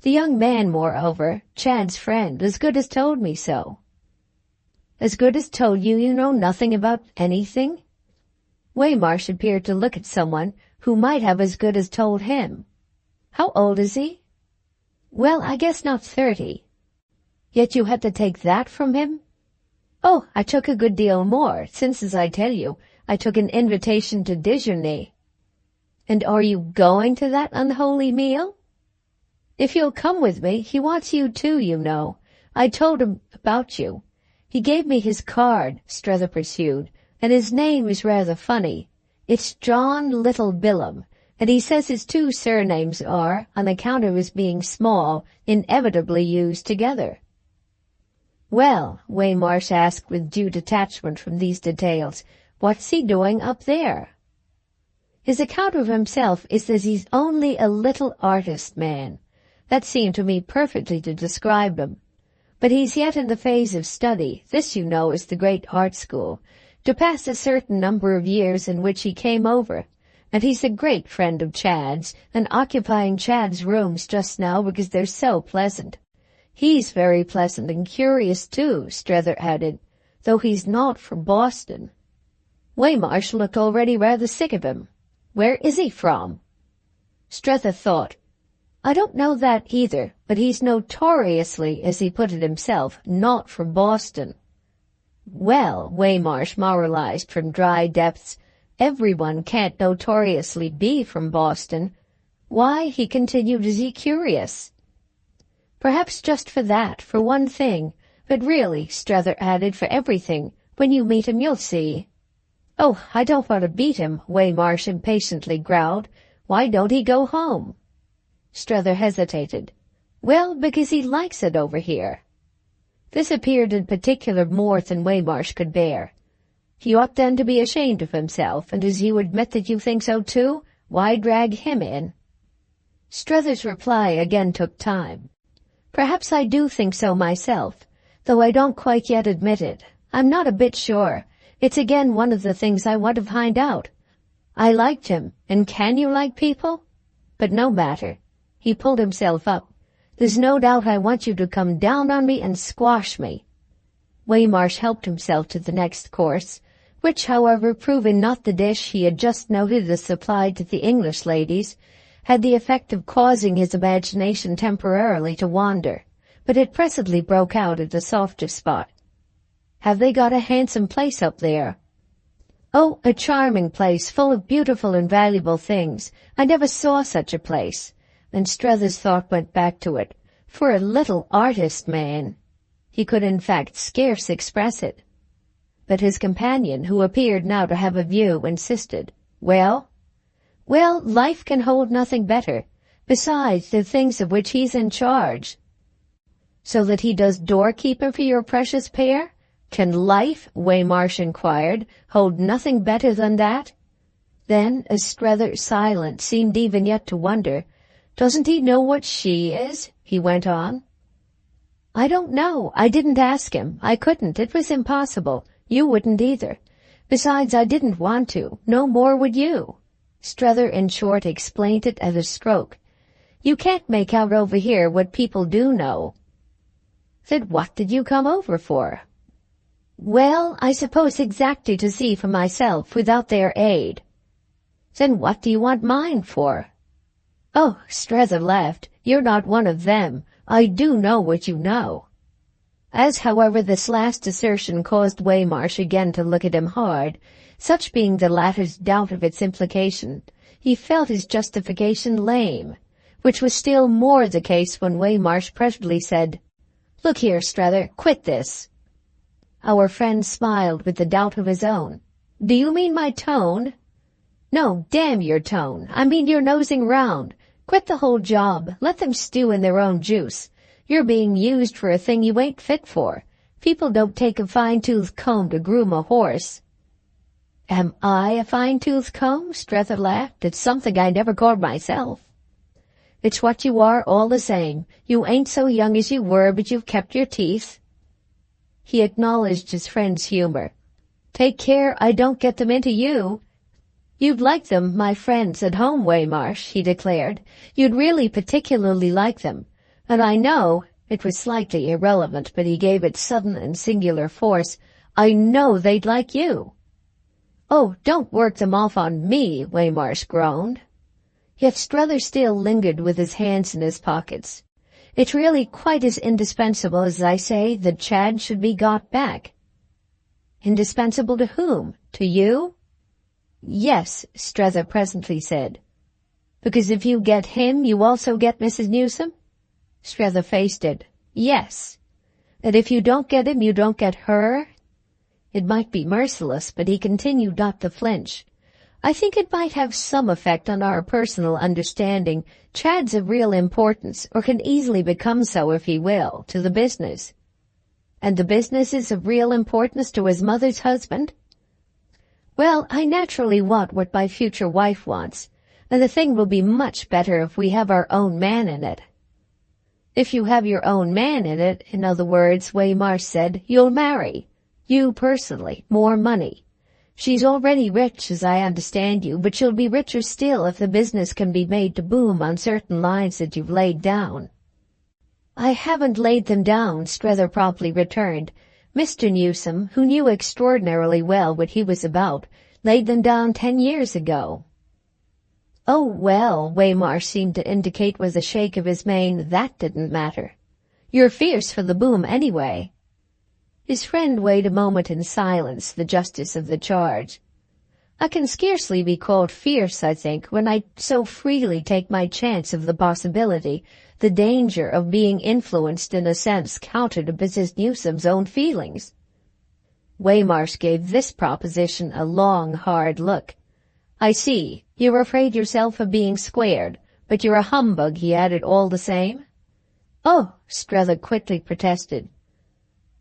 The young man, moreover, Chad's friend, as good as told me so. As good as told you know nothing about anything? Waymarsh appeared to look at someone who might have as good as told him. How old is he? Well, I guess not 30. Yet you had to take that from him? Oh, I took a good deal more, since, as I tell you, I took an invitation to déjeuner. And are you going to that unholy meal? If you'll come with me, he wants you too, you know. I told him about you. He gave me his card, Strether pursued, and his name is rather funny. It's John Little Bilham, and he says his two surnames are, on account of his being small, inevitably used together. Well, Waymarsh asked with due detachment from these details, what's he doing up there? His account of himself is that he's only a little artist man. That seemed to me perfectly to describe him. But he's yet in the phase of study, this you know is the great art school, to pass a certain number of years in which he came over, and he's a great friend of Chad's, and occupying Chad's rooms just now because they're so pleasant. He's very pleasant and curious too, Strether added, though he's not from Boston. Waymarsh looked already rather sick of him. Where is he from? Strether thought. I don't know that either, but he's notoriously, as he put it himself, not from Boston. Well, Waymarsh moralized from dry depths, everyone can't notoriously be from Boston. Why, he continued, is he curious? Perhaps just for that, for one thing, but really, Strether added, for everything. When you meet him, you'll see. Oh, I don't want to beat him, Waymarsh impatiently growled. Why don't he go home? Strether hesitated. Well, because he likes it over here. This appeared in particular more than Waymarsh could bear. He ought then to be ashamed of himself, and as you admit that you think so too, why drag him in? Strether's reply again took time. Perhaps I do think so myself, though I don't quite yet admit it. I'm not a bit sure. It's again one of the things I want to find out. I liked him, and can you like people? But no matter. He pulled himself up. There's no doubt I want you to come down on me and squash me. Waymarsh helped himself to the next course, which, however, proving not the dish he had just noted as supplied to the English ladies, had the effect of causing his imagination temporarily to wander, but it presently broke out at a softer spot. Have they got a handsome place up there? Oh, a charming place, full of beautiful and valuable things. I never saw such a place. And Strether's thought went back to it. For a little artist man. He could in fact scarce express it. But his companion, who appeared now to have a view, insisted. Well? Well, life can hold nothing better. Besides, the things of which he's in charge. So that he does doorkeeper for your precious pair? Can life, Waymarsh inquired, hold nothing better than that? Then, as Strether, silent, seemed even yet to wonder, doesn't he know what she is? He went on. I don't know. I didn't ask him. I couldn't. It was impossible. You wouldn't either. Besides, I didn't want to. No more would you. Strether, in short, explained it at a stroke. You can't make out over here what people do know. Then what did you come over for? Well, I suppose exactly to see for myself without their aid. Then what do you want mine for? Oh, Strether laughed. You're not one of them. I do know what you know. As, however, this last assertion caused Waymarsh again to look at him hard, such being the latter's doubt of its implication, he felt his justification lame, which was still more the case when Waymarsh presently said, Look here, Strether, quit this. Our friend smiled with the doubt of his own. Do you mean my tone? No, damn your tone. I mean your nosing round. Quit the whole job. Let them stew in their own juice. You're being used for a thing you ain't fit for. People don't take a fine-tooth comb to groom a horse. Am I a fine-tooth comb? Strether laughed. It's something I never called myself. It's what you are all the same. You ain't so young as you were, but you've kept your teeth. He acknowledged his friend's humor. Take care I don't get them into you. "You'd like them, my friends at home, Waymarsh," he declared. "You'd really particularly like them. And I know," it was slightly irrelevant, but he gave it sudden and singular force, "I know they'd like you." "Oh, don't work them off on me," Waymarsh groaned. Yet Strether still lingered with his hands in his pockets. "It's really quite as indispensable as I say that Chad should be got back." "Indispensable to whom? To you?" "Yes," Strether presently said. "Because if you get him, you also get Mrs. Newsome?" Strether faced it. "Yes." "And if you don't get him, you don't get her?" It might be merciless, but he continued not to flinch. "I think it might have some effect on our personal understanding. Chad's of real importance, or can easily become so if he will, to the business." "And the business is of real importance to his mother's husband?" "Well, I naturally want what my future wife wants, and the thing will be much better if we have our own man in it." "If you have your own man in it, in other words," Waymarsh said, "you'll marry. You personally, more money. She's already rich, as I understand you, but she'll be richer still if the business can be made to boom on certain lines that you've laid down." "I haven't laid them down," Strether promptly returned. "Mr. Newsome, who knew extraordinarily well what he was about, laid them down 10 years ago." "Oh, well," Waymarsh seemed to indicate with a shake of his mane, "that didn't matter. You're fierce for the boom anyway." His friend weighed a moment in silence the justice of the charge. "I can scarcely be called fierce, I think, when I so freely take my chance of the possibility, the danger of being influenced in a sense counter to Mrs. Newsome's own feelings." Waymarsh gave this proposition a long, hard look. "I see. You're afraid yourself of being squared, but you're a humbug," he added, "all the same." "Oh," Strether quickly protested.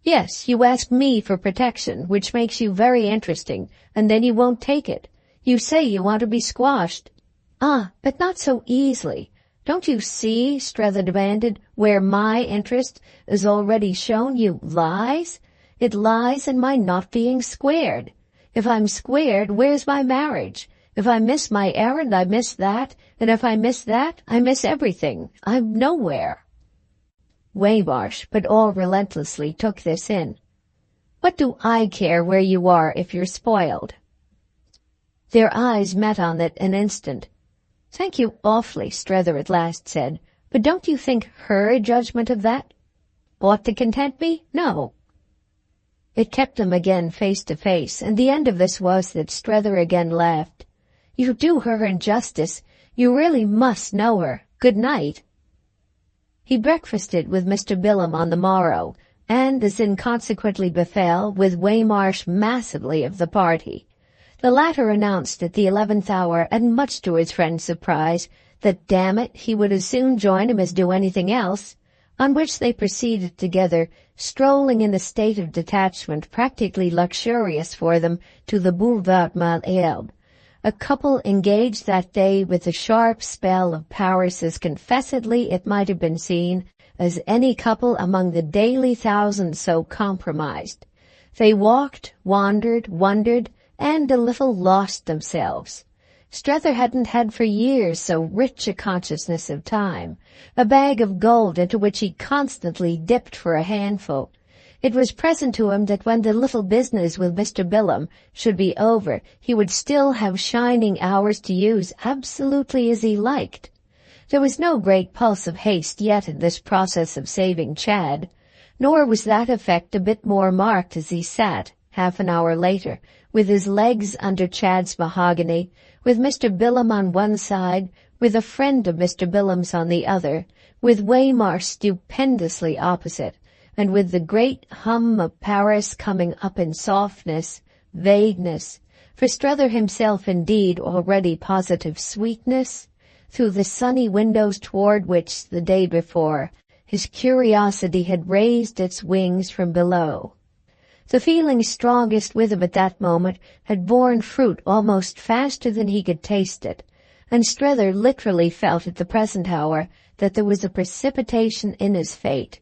"Yes, you ask me for protection, which makes you very interesting, and then you won't take it. You say you want to be squashed." "Ah, but not so easily. Don't you see," Strether demanded, "where my interest, as already shown you, lies? It lies in my not being squared. If I'm squared, where's my marriage? If I miss my errand, I miss that, and if I miss that, I miss everything. I'm nowhere." Waymarsh, but all relentlessly, took this in. "What do I care where you are if you're spoiled?" Their eyes met on it an instant. "Thank you awfully," Strether at last said, "but don't you think her judgment of that ought to content me? No." It kept them again face to face, and the end of this was that Strether again laughed. "You do her injustice. You really must know her. Good night." He breakfasted with Mr. Bilham on the morrow, and, as inconsequently befell, with Waymarsh massively of the party. The latter announced at the 11th hour, and much to his friend's surprise, that, damn it, he would as soon join him as do anything else, on which they proceeded together, strolling in a state of detachment practically luxurious for them to the Boulevard Malherbe. A couple engaged that day with the sharp spell of Paris as confessedly, it might have been seen, as any couple among the daily thousands so compromised. They walked, wandered, wondered, and a little lost themselves. Strether hadn't had for years so rich a consciousness of time, a bag of gold into which he constantly dipped for a handful. It was present to him that when the little business with Mr. Bilham should be over, he would still have shining hours to use absolutely as he liked. There was no great pulse of haste yet in this process of saving Chad, nor was that effect a bit more marked as he sat, half an hour later, with his legs under Chad's mahogany, with Mr. Bilham on one side, with a friend of Mr. Bilham's on the other, with Waymarsh stupendously opposite, and with the great hum of Paris coming up in softness, vagueness, for Strether himself indeed already positive sweetness, through the sunny windows toward which, the day before, his curiosity had raised its wings from below. The feeling strongest with him at that moment had borne fruit almost faster than he could taste it, and Strether literally felt at the present hour that there was a precipitation in his fate.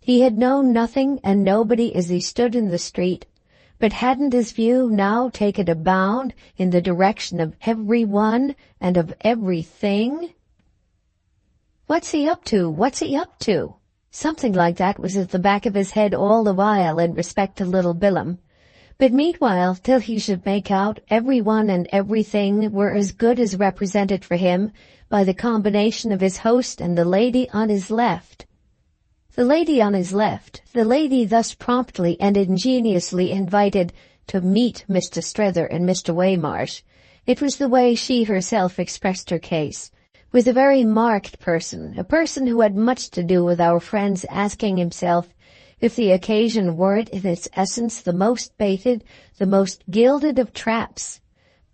He had known nothing and nobody as he stood in the street, But hadn't his view now taken a bound in the direction of everyone and of everything? "What's he up to? What's he up to?" Something like that was at the back of his head all the while in respect to little Billum. But meanwhile, till he should make out everyone and everything were as good as represented for him by the combination of his host and the lady on his left. The lady on his left, the lady thus promptly and ingeniously invited to meet Mr. Strether and Mr. Waymarsh, it was the way she herself expressed her case, was a very marked person, a person who had much to do with our friend's asking himself if the occasion weren't in its essence the most baited, the most gilded of traps.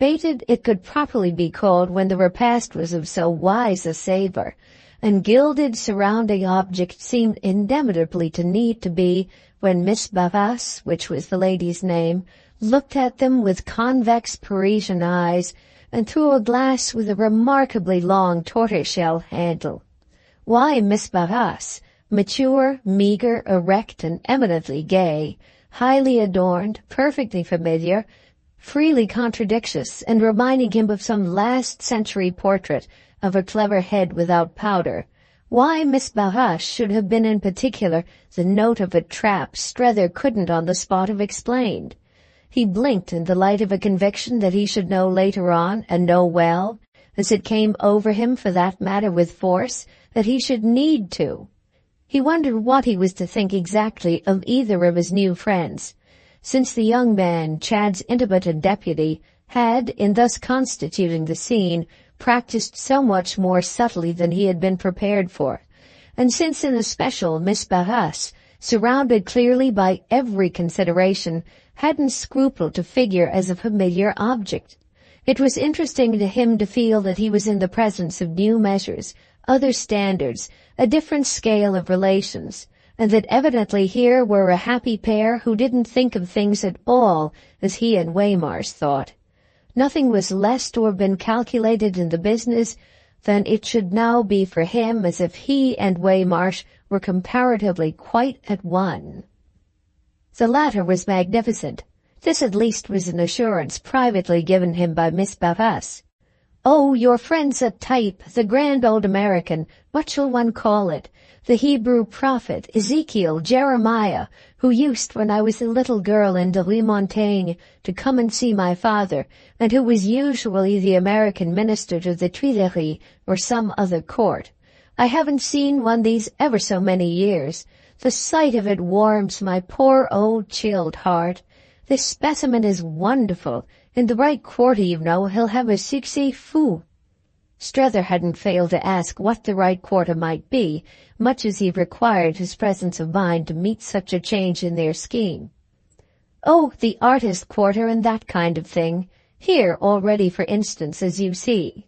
Baited it could properly be called when the repast was of so wise a savour, and gilded surrounding objects seemed indemonstrably to need to be when Miss Behest, which was the lady's name, looked at them with convex Parisian eyes and through a glass with a remarkably long tortoiseshell handle. Why Miss Behest, mature, meagre, erect, and eminently gay, highly adorned, perfectly familiar, freely contradictious, and reminding him of some last-century portrait of a clever head without powder, why Miss Behest should have been in particular the note of a trap Strether couldn't on the spot have explained. He blinked in the light of a conviction that he should know later on, and know well, as it came over him for that matter with force, that he should need to. He wondered what he was to think exactly of either of his new friends, since the young man, Chad's intimate and deputy, had, in thus constituting the scene, practiced so much more subtly than he had been prepared for, and since in especial Miss Behest, surrounded clearly by every consideration, hadn't scrupled to figure as a familiar object. It was interesting to him to feel that he was in the presence of new measures, other standards, a different scale of relations, and that evidently here were a happy pair who didn't think of things at all as he and Waymarsh thought. Nothing was less to have been calculated in the business than it should now be for him, as if he and Waymarsh were comparatively quite at one. The latter was magnificent. This at least was an assurance privately given him by Miss Behest. "Oh, your friend's a type, the grand old American, what shall one call it? The Hebrew prophet, Ezekiel, Jeremiah, who used, when I was a little girl in de Montaigne, to come and see my father, and who was usually the American minister to the Tuileries or some other court. I haven't seen one these ever so many years. The sight of it warms my poor old chilled heart. This specimen is wonderful. In the right quarter, you know, he'll have a succès fou." Strether hadn't failed to ask what the right quarter might be, much as he required his presence of mind to meet such a change in their scheme. "Oh, the artist quarter and that kind of thing. Here already, for instance, as you see."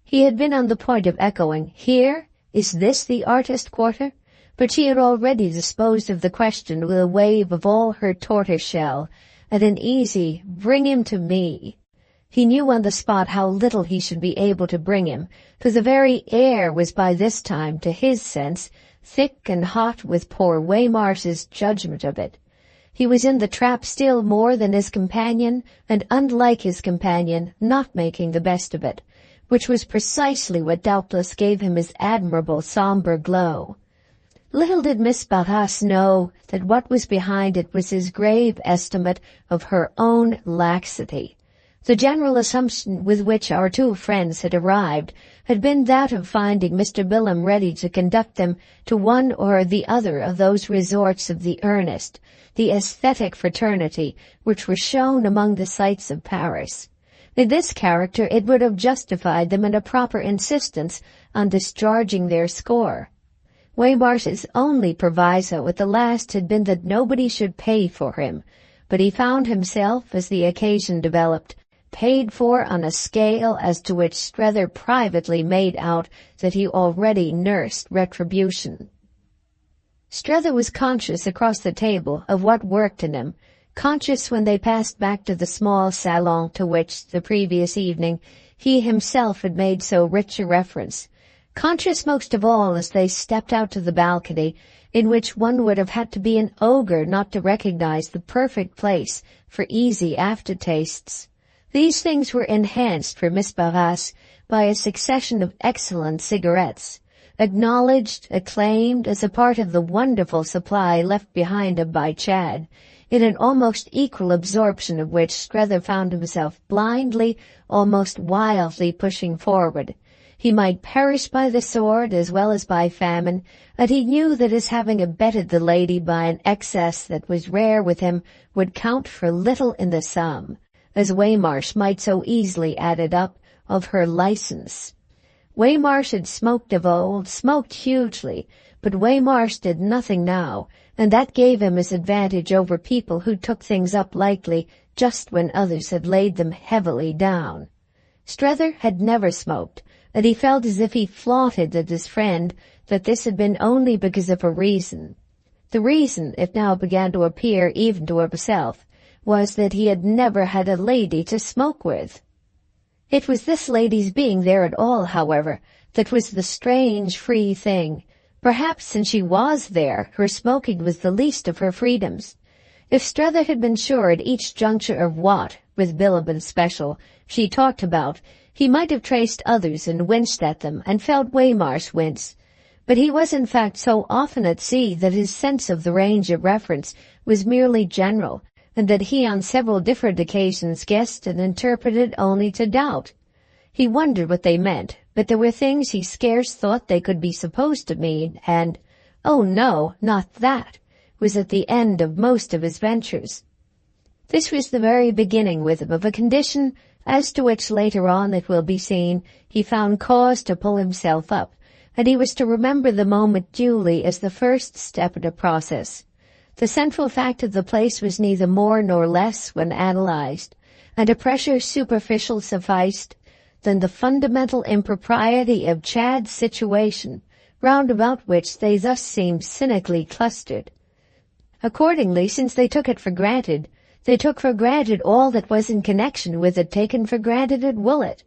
He had been on the point of echoing, "Here? Is this the artist quarter?" But she had already disposed of the question with a wave of all her tortoise-shell, and an easy, "Bring him to me." He knew on the spot how little he should be able to bring him, for the very air was by this time, to his sense, thick and hot with poor Waymarsh's judgment of it. He was in the trap still more than his companion, and unlike his companion, not making the best of it, which was precisely what doubtless gave him his admirable sombre glow. Little did Miss Behest know that what was behind it was his grave estimate of her own laxity. The general assumption with which our two friends had arrived had been that of finding Mr. Billum ready to conduct them to one or the other of those resorts of the earnest, the aesthetic fraternity, which were shown among the sights of Paris. In this character it would have justified them in a proper insistence on discharging their score. Waymarsh's only proviso at the last had been that nobody should pay for him, but he found himself, as the occasion developed, paid for on a scale as to which Strether privately made out that he already nursed retribution. Strether was conscious across the table of what worked in him, conscious when they passed back to the small salon to which, the previous evening, he himself had made so rich a reference, conscious most of all as they stepped out to the balcony, in which one would have had to be an ogre not to recognize the perfect place for easy aftertastes. These things were enhanced for Miss Barras by a succession of excellent cigarettes, acknowledged, acclaimed as a part of the wonderful supply left behind him by Chad, in an almost equal absorption of which Strether found himself blindly, almost wildly pushing forward. He might perish by the sword as well as by famine, and he knew that his having abetted the lady by an excess that was rare with him would count for little in the sum, as Waymarsh might so easily add it up, of her license. Waymarsh had smoked of old, smoked hugely, but Waymarsh did nothing now, and that gave him his advantage over people who took things up lightly just when others had laid them heavily down. Strether had never smoked, and he felt as if he flaunted at his friend that this had been only because of a reason. The reason, it now began to appear even to himself, was that he had never had a lady to smoke with. It was this lady's being there at all, however, that was the strange, free thing. Perhaps since she was there, her smoking was the least of her freedoms. If Strether had been sure at each juncture of what, with Billabin special, she talked about, he might have traced others and winced at them and felt Waymarsh wince. But he was in fact so often at sea that his sense of the range of reference was merely general, and that he on several different occasions guessed and interpreted only to doubt. He wondered what they meant, but there were things he scarce thought they could be supposed to mean, and, "Oh no, not that," was at the end of most of his ventures. This was the very beginning with him of a condition as to which later on, it will be seen, he found cause to pull himself up, and he was to remember the moment duly as the first step in a process. The central fact of the place was neither more nor less, when analyzed, and a pressure superficial sufficed, than the fundamental impropriety of Chad's situation, round about which they thus seemed cynically clustered. Accordingly, since they took it for granted, they took for granted all that was in connection with it taken for granted at Woolwich,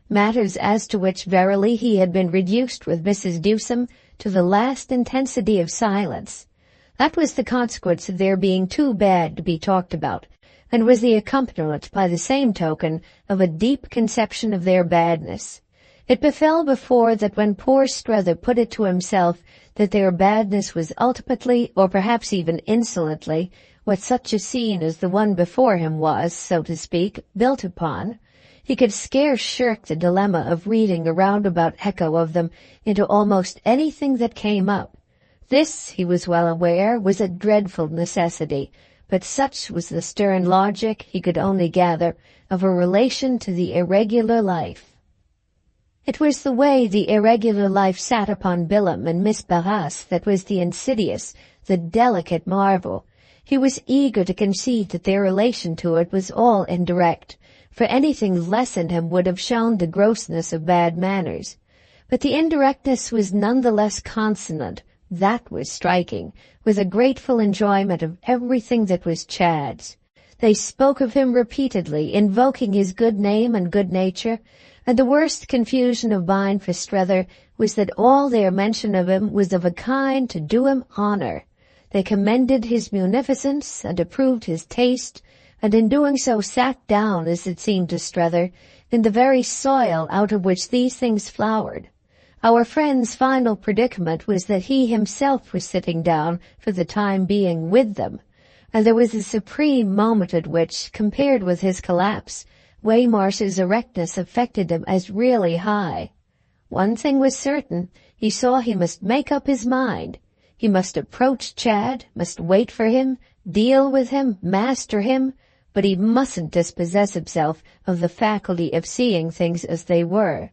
matters as to which verily he had been reduced with Mrs. Newsome to the last intensity of silence. That was the consequence of their being too bad to be talked about, and was the accompaniment by the same token of a deep conception of their badness. It befell before that when poor Strether put it to himself that their badness was ultimately, or perhaps even insolently, what such a scene as the one before him was, so to speak, built upon, he could scarce shirk the dilemma of reading a roundabout echo of them into almost anything that came up. This, he was well aware, was a dreadful necessity, but such was the stern logic, he could only gather, of a relation to the irregular life. It was the way the irregular life sat upon Bilham and Miss Barras that was the insidious, the delicate marvel. He was eager to concede that their relation to it was all indirect, for anything less in him would have shown the grossness of bad manners. But the indirectness was none the less consonant, that was striking, with a grateful enjoyment of everything that was Chad's. They spoke of him repeatedly, invoking his good name and good nature, and the worst confusion of mind for Strether was that all their mention of him was of a kind to do him honor. They commended his munificence and approved his taste, and in doing so sat down, as it seemed to Strether, in the very soil out of which these things flowered. Our friend's final predicament was that he himself was sitting down for the time being with them, and there was a supreme moment at which, compared with his collapse, Waymarsh's erectness affected him as really high. One thing was certain, he saw he must make up his mind. He must approach Chad, must wait for him, deal with him, master him, but he mustn't dispossess himself of the faculty of seeing things as they were.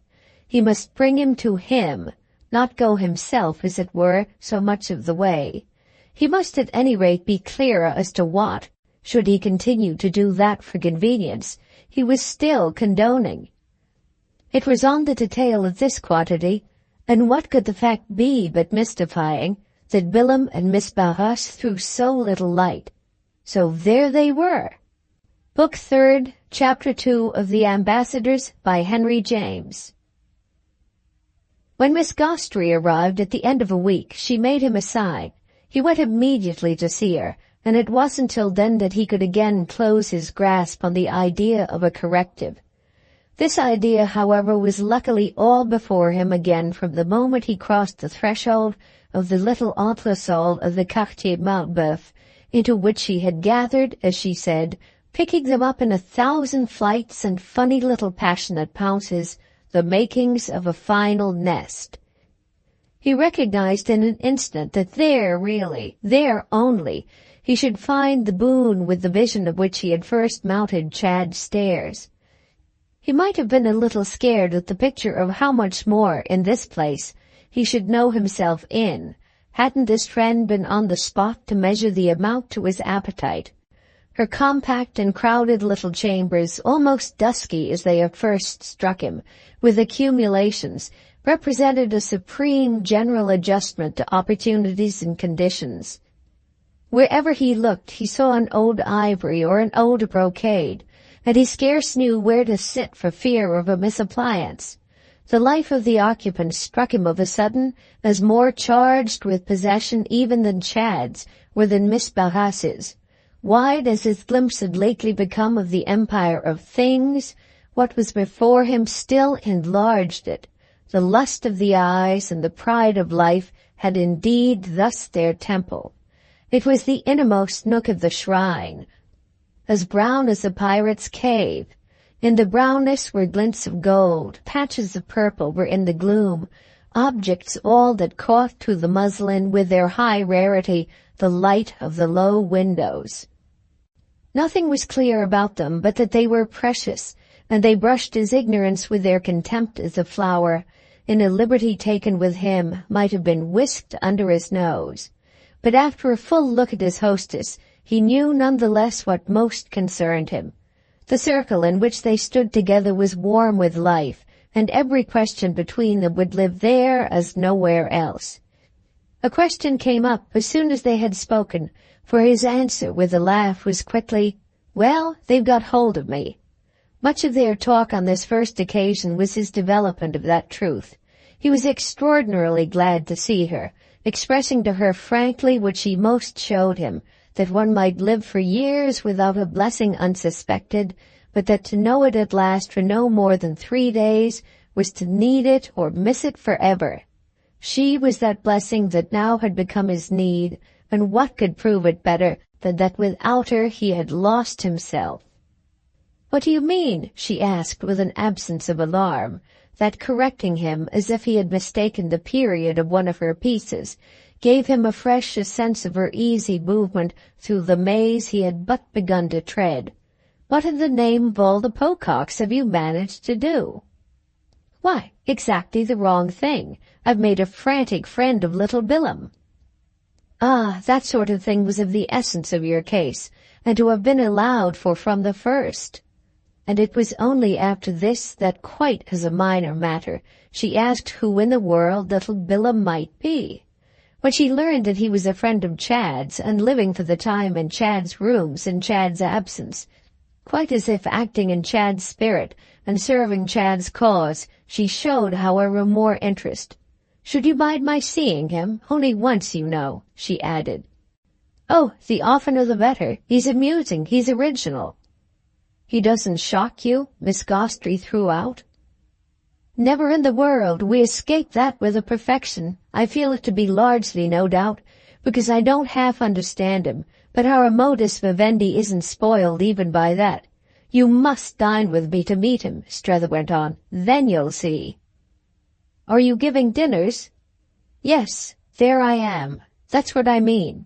He must bring him to him, not go himself, as it were, so much of the way. He must at any rate be clearer as to what, should he continue to do that for convenience, he was still condoning. It was on the detail of this quantity, and what could the fact be but mystifying, that Bilham and Miss Barras threw so little light. So there they were. Book 3rd, Chapter 2 of The Ambassadors by Henry James. When Miss Gostry arrived at the end of a week, she made him a sign. He went immediately to see her, and it wasn't till then that he could again close his grasp on the idea of a corrective. This idea, however, was luckily all before him again from the moment he crossed the threshold of the little entresol of the Quartier Marbeuf, into which she had gathered, as she said, picking them up in 1,000 flights and funny little passionate pounces, the makings of a final nest. He recognized in an instant that there really, there only, he should find the boon with the vision of which he had first mounted Chad's stairs. He might have been a little scared at the picture of how much more, in this place, he should know himself in, hadn't this friend been on the spot to measure the amount to his appetite. Her compact and crowded little chambers, almost dusky as they at first struck him, with accumulations, represented a supreme general adjustment to opportunities and conditions. Wherever he looked, he saw an old ivory or an old brocade, and he scarce knew where to sit for fear of a misappliance. The life of the occupant struck him of a sudden as more charged with possession even than Chad's or than Miss Barras's. Wide as his glimpse had lately become of the empire of things, what was before him still enlarged it. The lust of the eyes and the pride of life had indeed thus their temple. It was the innermost nook of the shrine, as brown as a pirate's cave. In the brownness were glints of gold, patches of purple were in the gloom, objects all that caught to the muslin with their high rarity the light of the low windows. Nothing was clear about them but that they were precious, and they brushed his ignorance with their contempt as a flower, in a liberty taken with him, might have been whisked under his nose. But after a full look at his hostess, he knew none the less what most concerned him. The circle in which they stood together was warm with life, and every question between them would live there as nowhere else. A question came up as soon as they had spoken, for his answer with a laugh was quickly, "Well, they've got hold of me." Much of their talk on this first occasion was his development of that truth. He was extraordinarily glad to see her, expressing to her frankly what she most showed him, that one might live for years without a blessing unsuspected, but that to know it at last for no more than 3 days was to need it or miss it forever. She was that blessing that now had become his need, and what could prove it better than that without her he had lost himself? "What do you mean?" she asked with an absence of alarm, that correcting him as if he had mistaken the period of one of her pieces, gave him a fresh sense of her easy movement through the maze he had but begun to tread. "What in the name of all the Pococks have you managed to do?" "Why, exactly the wrong thing. I've made a frantic friend of little Billum." "Ah, that sort of thing was of the essence of your case, and to have been allowed for from the first." And it was only after this that, quite as a minor matter, she asked who in the world little Billum might be. When she learned that he was a friend of Chad's and living for the time in Chad's rooms in Chad's absence, quite as if acting in Chad's spirit and serving Chad's cause, she showed, however, more interest. "Should you mind my seeing him? Only once, you know," she added. "Oh, the oftener the better. He's amusing, he's original." "He doesn't shock you?" Miss Gostry threw out. "Never in the world. We escape that with a perfection. I feel it to be largely, no doubt, because I don't half understand him, but our modus vivendi isn't spoiled even by that. You must dine with me to meet him," Strether went on. "Then you'll see." "Are you giving dinners?" "Yes, there I am. That's what I mean."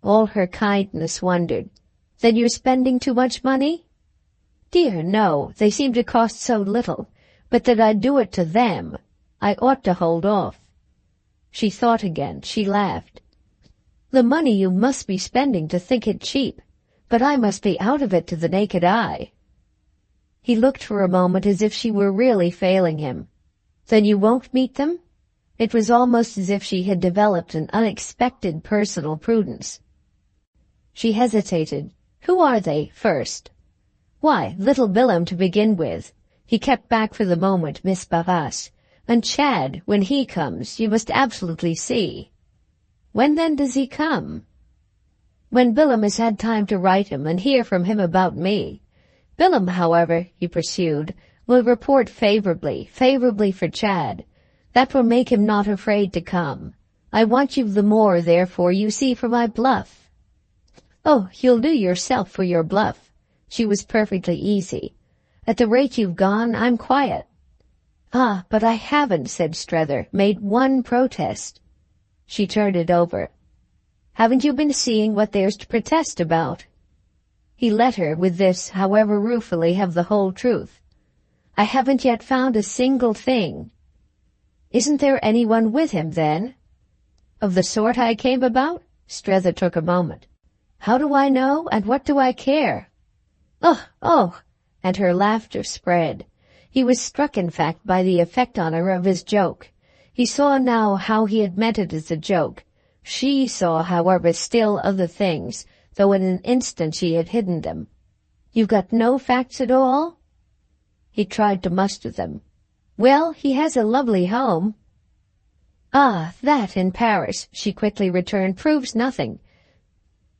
All her kindness wondered. "Then you're spending too much money?" "Dear, no. They seem to cost so little. But that I'd do it to them. I ought to hold off." She thought again. She laughed. "The money you must be spending to think it cheap. But I must be out of it to the naked eye." He looked for a moment as if she were really failing him. "Then you won't meet them?" It was almost as if she had developed an unexpected personal prudence. She hesitated. "Who are they, first?" "Why, little Billum to begin with." He kept back for the moment Miss Barras. And Chad, when he comes, you must absolutely see." "When then does he come?" "When Billum has had time to write him and hear from him about me. Billum, however," he pursued, "will report favorably for Chad. That will make him not afraid to come. I want you the more, therefore, you see, for my bluff." "Oh, you'll do yourself for your bluff." She was perfectly easy. "At the rate you've gone, I'm quiet." "Ah, but I haven't," said Strether, "made one protest." She turned it over. "Haven't you been seeing what there's to protest about?" He let her, with this, however ruefully, have the whole truth. "I haven't yet found a single thing." "Isn't there anyone with him, then?" "Of the sort I came about?" Strether took a moment. "How do I know, and what do I care?" Oh! And her laughter spread. He was struck, in fact, by the effect on her of his joke. He saw now how he had meant it as a joke. She saw, however, still other things, though in an instant she had hidden them. "You've got no facts at all?" He tried to muster them. "Well, he has a lovely home." "Ah, that in Paris," she quickly returned, "proves nothing.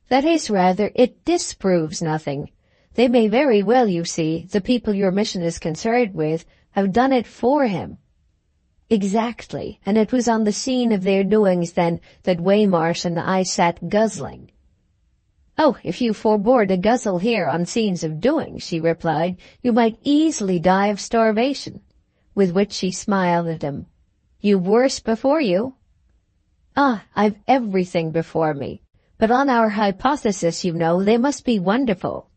That is, rather, it disproves nothing. They may very well, you see, the people your mission is concerned with, have done it for him." "Exactly, and it was on the scene of their doings, then, that Waymarsh and I sat guzzling." "Oh, if you forbore to guzzle here on scenes of doings," she replied, "you might easily die of starvation." With which she smiled at him. "You've worse before you." "Ah, I've everything before me. But on our hypothesis, you know, they must be wonderful."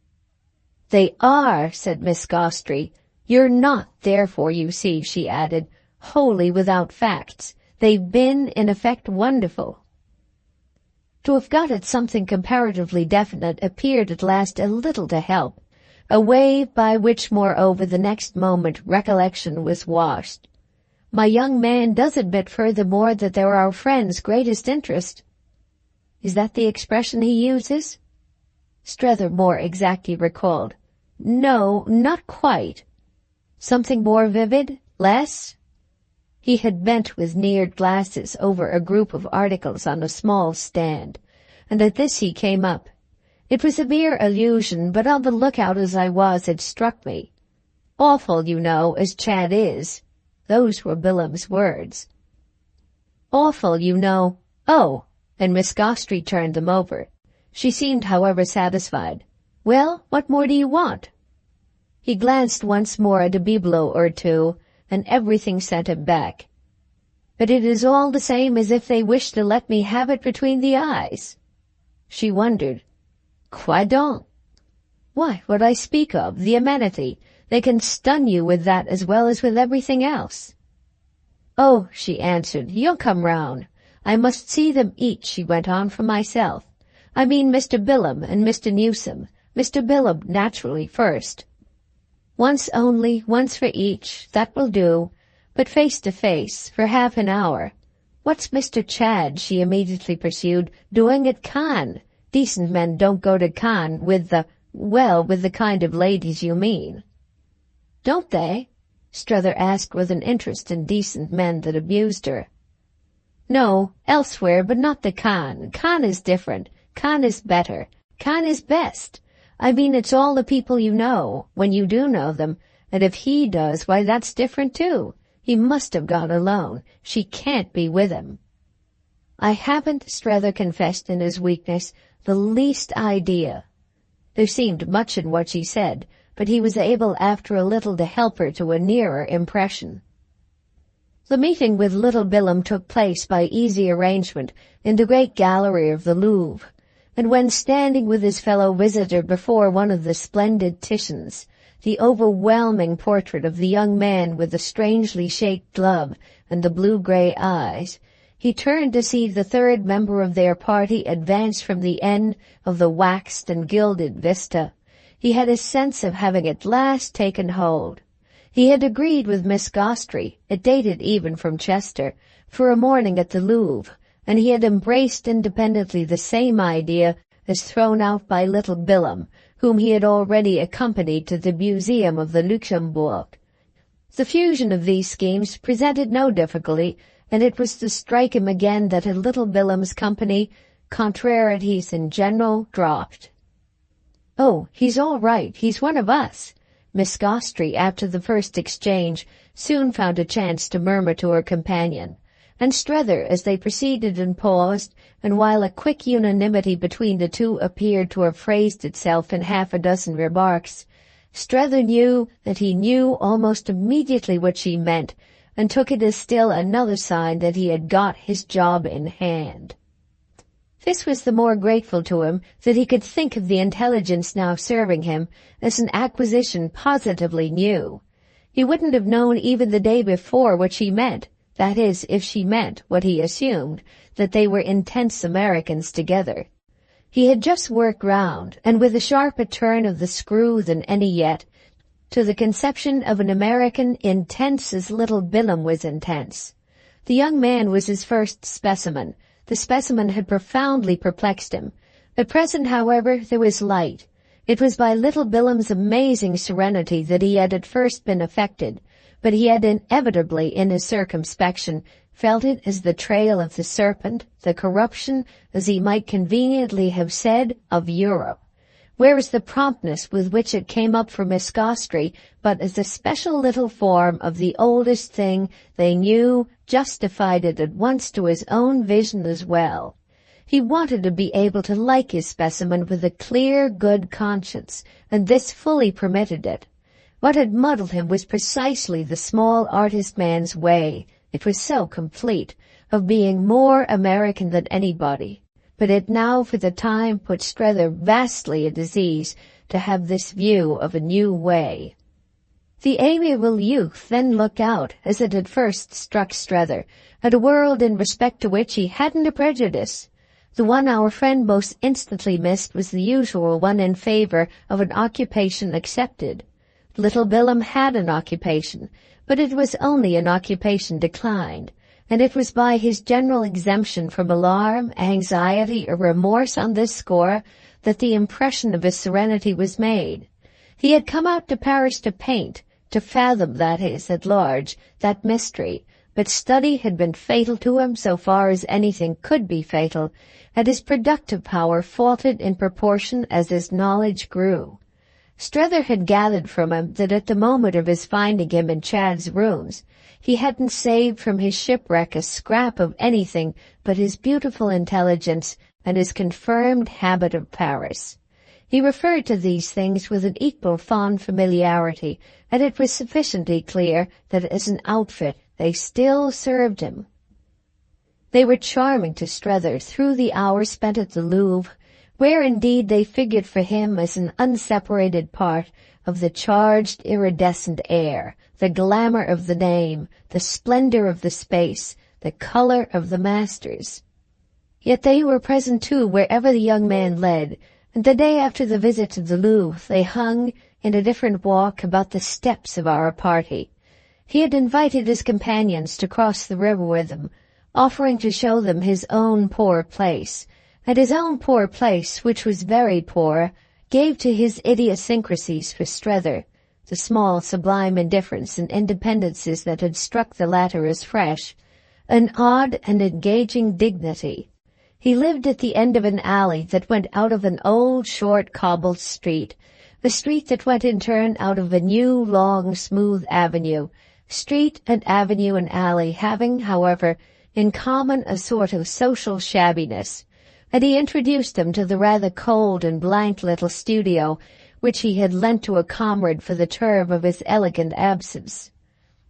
"They are," said Miss Gostrey. "You're not, therefore, you see," she added, "wholly without facts. They've been, in effect, wonderful." To have got at something comparatively definite appeared at last a little to help, a wave by which, moreover, the next moment recollection was washed. "My young man does admit furthermore that they're our friend's greatest interest." "Is that the expression he uses?" Strether more exactly recalled. "No, not quite." "Something more vivid? Less?" He had bent with neared glasses over a group of articles on a small stand, and at this he came up. "It was a mere illusion, but on the lookout as I was, it struck me. Awful, you know, as Chad is." Those were Billum's words. "Awful, you know." "Oh," and Miss Gostrey turned them over. She seemed, however, satisfied. "Well, what more do you want?" He glanced once more at a bibelot or two, and everything sent him back. "But it is all the same as if they wished to let me have it between the eyes." She wondered. "Quoi donc?" "Why, what I speak of, the amenity. They can stun you with that as well as with everything else." "Oh," she answered, "you'll come round. I must see them each," she went on, "for myself. I mean Mr. Billum and Mr. Newsome. Mr. Billum, naturally, first." "Once only, once for each. That will do. But face to face, for half an hour. What's Mr. Chad," she immediately pursued, "doing at Cannes? Decent men don't go to Cannes with the kind of ladies you mean." "Don't they?" Strether asked with an interest in decent men that amused her. "No, elsewhere, but not the Cannes. Cannes is different. Cannes is better. Cannes is best. I mean, it's all the people you know, when you do know them, and if he does, why, that's different too. He must have gone alone. She can't be with him." "I haven't," Strether confessed in his weakness, "the least idea." There seemed much in what she said, but he was able after a little to help her to a nearer impression. The meeting with little Billum took place by easy arrangement in the great gallery of the Louvre, and when standing with his fellow visitor before one of the splendid Titians, the overwhelming portrait of the young man with the strangely shaped glove and the blue-grey eyes, he turned to see the third member of their party advance from the end of the waxed and gilded vista. He had a sense of having at last taken hold. He had agreed with Miss Gostrey, it dated even from Chester, for a morning at the Louvre, and he had embraced independently the same idea as thrown out by little Billum, whom he had already accompanied to the Museum of the Luxembourg. The fusion of these schemes presented no difficulty, and it was to strike him again that in little Bilham's company contrarieties in general dropped. "Oh, he's all right, he's one of us," Miss Gostrey, after the first exchange, soon found a chance to murmur to her companion, and Strether, as they proceeded and paused, and while a quick unanimity between the two appeared to have phrased itself in half a dozen remarks, Strether knew that he knew almost immediately what she meant, and took it as still another sign that he had got his job in hand. This was the more grateful to him that he could think of the intelligence now serving him as an acquisition positively new. He wouldn't have known even the day before what she meant, that is, if she meant what he assumed, that they were intense Americans together. He had just worked round, and with a sharper turn of the screw than any yet, to the conception of an American intense as little Bilham was intense. The young man was his first specimen. The specimen had profoundly perplexed him. At present, however, there was light. It was by little Bilham's amazing serenity that he had at first been affected, but he had inevitably, in his circumspection, felt it as the trail of the serpent, the corruption, as he might conveniently have said, of Europe. Whereas the promptness with which it came up for Miss Gostrey, but as a special little form of the oldest thing they knew, justified it at once to his own vision as well. He wanted to be able to like his specimen with a clear, good conscience, and this fully permitted it. What had muddled him was precisely the small artist man's way, it was so complete, of being more American than anybody. But it now for the time put Strether vastly at his ease to have this view of a new way. The amiable youth then looked out, as it had first struck Strether, at a world in respect to which he hadn't a prejudice. The one our friend most instantly missed was the usual one in favor of an occupation accepted. Little Bilham had an occupation, but it was only an occupation declined, and it was by his general exemption from alarm, anxiety, or remorse on this score that the impression of his serenity was made. He had come out to Paris to paint, to fathom, that is, at large, that mystery, but study had been fatal to him so far as anything could be fatal, and his productive power faltered in proportion as his knowledge grew. Strether had gathered from him that at the moment of his finding him in Chad's rooms, he hadn't saved from his shipwreck a scrap of anything but his beautiful intelligence and his confirmed habit of Paris. He referred to these things with an equal fond familiarity, and it was sufficiently clear that as an outfit they still served him. They were charming to Strether through the hours spent at the Louvre, where indeed they figured for him as an unseparated part of the charged iridescent air, the glamour of the name, the splendor of the space, the color of the masters. Yet they were present too wherever the young man led, and the day after the visit to the Louvre they hung in a different walk about the steps of our party. He had invited his companions to cross the river with him, offering to show them his own poor place, and his own poor place, which was very poor, gave to his idiosyncrasies for Strether, the small sublime indifference and independences that had struck the latter as fresh, an odd and engaging dignity. He lived at the end of an alley that went out of an old, short, cobbled street, a street that went in turn out of a new, long, smooth avenue, street and avenue and alley having, however, in common a sort of social shabbiness, and he introduced them to the rather cold and blank little studio which he had lent to a comrade for the term of his elegant absence.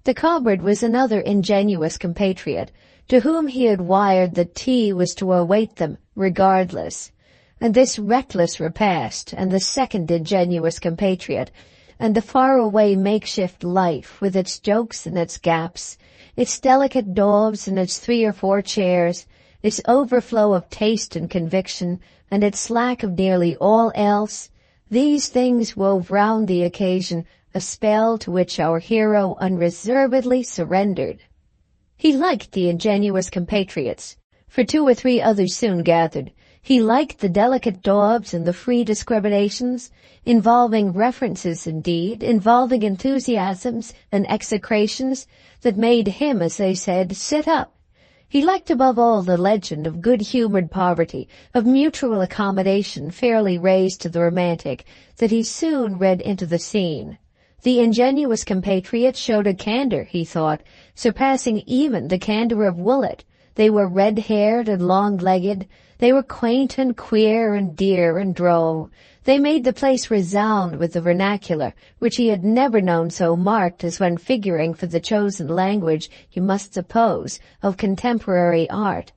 The comrade was another ingenuous compatriot, to whom he had wired that tea was to await them regardless, and this reckless repast, and the second ingenuous compatriot, and the far-away makeshift life with its jokes and its gaps, its delicate daubs and its 3 or 4 chairs, its overflow of taste and conviction, and its lack of nearly all else, these things wove round the occasion a spell to which our hero unreservedly surrendered. He liked the ingenuous compatriots, for 2 or 3 others soon gathered. He liked the delicate daubs and the free discriminations, involving references indeed, involving enthusiasms and execrations that made him, as they said, sit up. He liked above all the legend of good-humored poverty, of mutual accommodation fairly raised to the romantic, that he soon read into the scene. The ingenuous compatriot showed a candor, he thought, surpassing even the candor of Woollett. They were red-haired and long-legged. They were quaint and queer and dear and droll. They made the place resound with the vernacular, which he had never known so marked as when figuring for the chosen language, you must suppose, of contemporary art.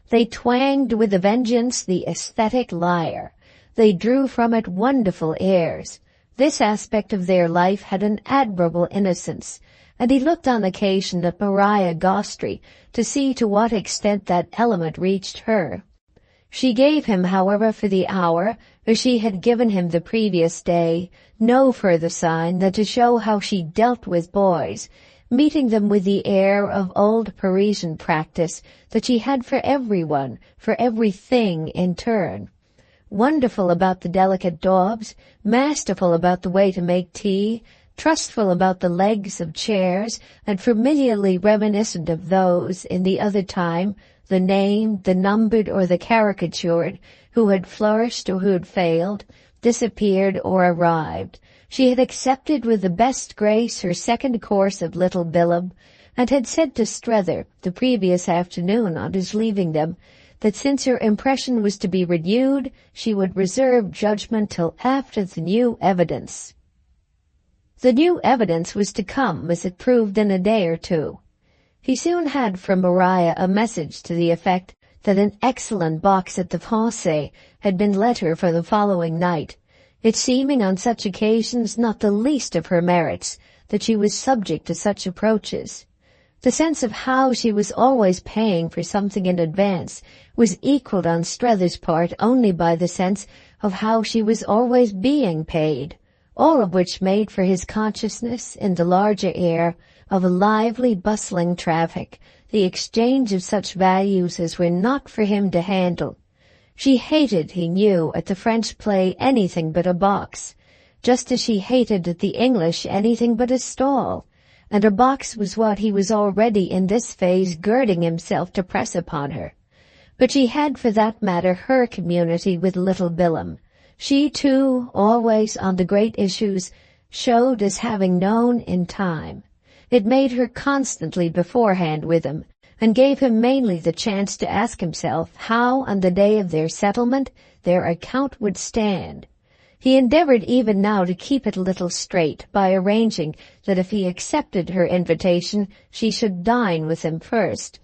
They twanged with a vengeance the aesthetic lyre. They drew from it wonderful airs. This aspect of their life had an admirable innocence, and he looked on occasion at Maria Gostry to see to what extent that element reached her. She gave him, however, for the hour, as she had given him the previous day, no further sign than to show how she dealt with boys, meeting them with the air of old Parisian practice that she had for everyone, for everything in turn. Wonderful about the delicate daubs, masterful about the way to make tea, trustful about the legs of chairs, and familiarly reminiscent of those, in the other time, the named, the numbered, or the caricatured, who had flourished or who had failed, disappeared or arrived. She had accepted with the best grace her second course of Little Bilham, and had said to Strether, the previous afternoon on his leaving them, that since her impression was to be renewed, she would reserve judgment till after the new evidence. The new evidence was to come, as it proved, in a day or two. He soon had from Maria a message to the effect that an excellent box at the Français had been let her for the following night, it seeming on such occasions not the least of her merits that she was subject to such approaches. The sense of how she was always paying for something in advance was equalled on Strether's part only by the sense of how she was always being paid, all of which made for his consciousness, in the larger air, of a lively, bustling traffic, the exchange of such values as were not for him to handle. She hated, he knew, at the French play anything but a box, just as she hated at the English anything but a stall, and a box was what he was already in this phase girding himself to press upon her. But she had, for that matter, her community with Little Bilham. She, too, always on the great issues, showed as having known in time. It made her constantly beforehand with him, and gave him mainly the chance to ask himself how, on the day of their settlement, their account would stand. He endeavored even now to keep it a little straight by arranging that if he accepted her invitation, she should dine with him first.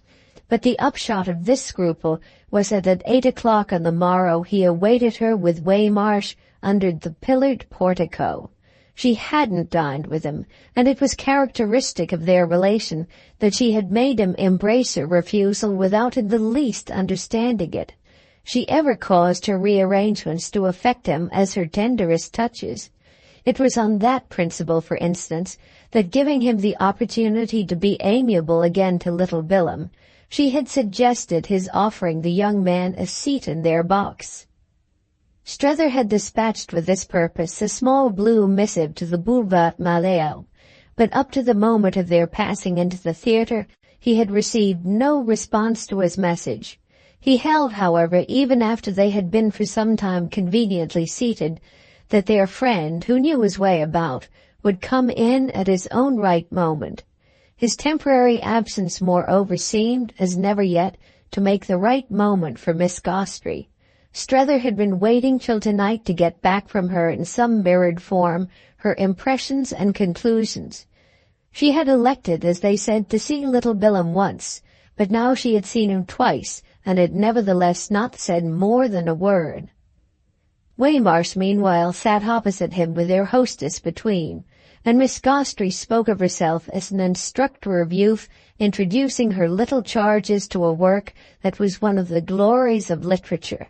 But the upshot of this scruple was that at 8 o'clock on the morrow he awaited her with Waymarsh under the pillared portico. She hadn't dined with him, and it was characteristic of their relation that she had made him embrace her refusal without in the least understanding it. She ever caused her rearrangements to affect him as her tenderest touches. It was on that principle, for instance, that giving him the opportunity to be amiable again to Little Bilham, she had suggested his offering the young man a seat in their box. Strether had dispatched with this purpose a small blue missive to the Boulevard Malesherbes, but up to the moment of their passing into the theatre he had received no response to his message. He held, however, even after they had been for some time conveniently seated, that their friend, who knew his way about, would come in at his own right moment. His temporary absence, moreover, seemed, as never yet, to make the right moment for Miss Gostry. Strether had been waiting till tonight to get back from her in some mirrored form her impressions and conclusions. She had elected, as they said, to see Little Bilham once, but now she had seen him twice, and had nevertheless not said more than a word. Waymarsh, meanwhile, sat opposite him with their hostess between, and Miss Gostry spoke of herself as an instructor of youth introducing her little charges to a work that was one of the glories of literature.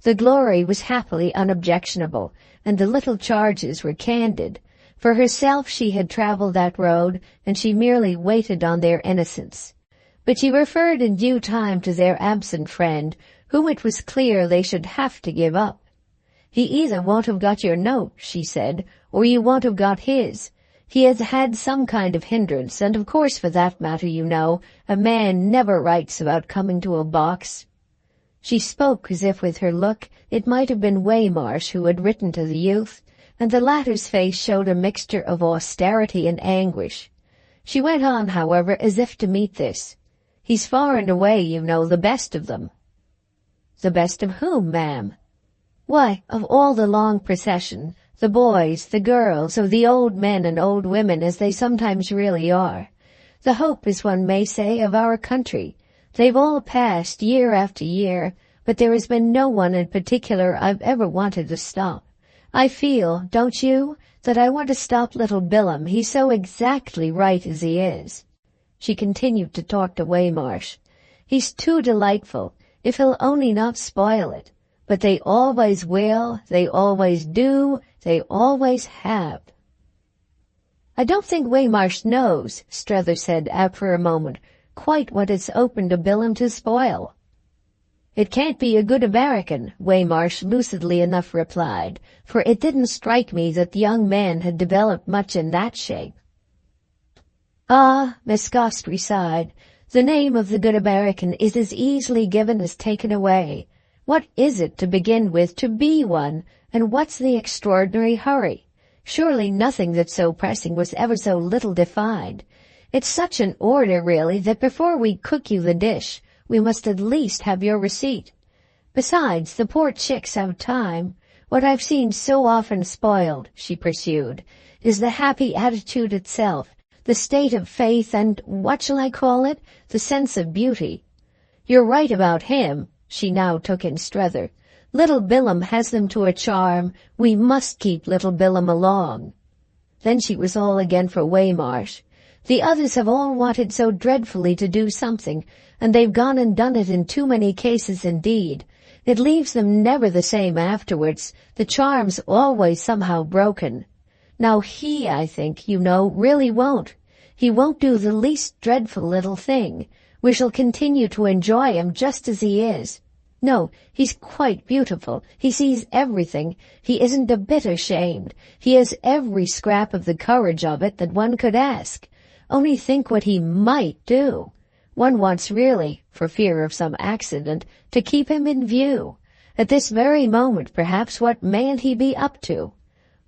The glory was happily unobjectionable, and the little charges were candid. For herself she had travelled that road, and she merely waited on their innocence. But she referred in due time to their absent friend, whom it was clear they should have to give up. "He either won't have got your note," she said, "or you won't have got his. He has had some kind of hindrance, and of course for that matter, you know, a man never writes about coming to a box." She spoke as if with her look it might have been Waymarsh who had written to the youth, and the latter's face showed a mixture of austerity and anguish. She went on, however, as if to meet this. "He's far and away, you know, the best of them." "The best of whom, ma'am?" "Why, of all the long procession, the boys, the girls, of the old men and old women as they sometimes really are. The hope, as one may say, of our country. They've all passed year after year, but there has been no one in particular I've ever wanted to stop. I feel, don't you, that I want to stop little Billum. He's so exactly right as he is." She continued to talk to Waymarsh. "He's too delightful, if he'll only not spoil it. But they always will, they always do, they always have." "I don't think Waymarsh knows," Strether said after a moment, "quite what it's open to Billum to spoil." "It can't be a good American," Waymarsh lucidly enough replied, "for it didn't strike me that the young man had developed much in that shape." "Ah," Miss Gostrey sighed, "the name of the good American is as easily given as taken away. What is it, to begin with, to be one, and what's the extraordinary hurry? Surely nothing that's so pressing was ever so little defined. It's such an order, really, that before we cook you the dish, we must at least have your receipt. Besides, the poor chicks have time. What I've seen so often spoiled," she pursued, "is the happy attitude itself, the state of faith and, what shall I call it, the sense of beauty. You're right about him," she now took in Strether. "Little Billum has them to a charm. We must keep little Billum along." Then she was all again for Waymarsh. "The others have all wanted so dreadfully to do something, and they've gone and done it in too many cases indeed. It leaves them never the same afterwards. The charm's always somehow broken. Now he, I think, you know, really won't. He won't do the least dreadful little thing. We shall continue to enjoy him just as he is. No, he's quite beautiful. He sees everything. He isn't a bit ashamed. He has every scrap of the courage of it that one could ask. Only think what he might do. One wants really, for fear of some accident, to keep him in view. At this very moment, perhaps, what mayn't he be up to?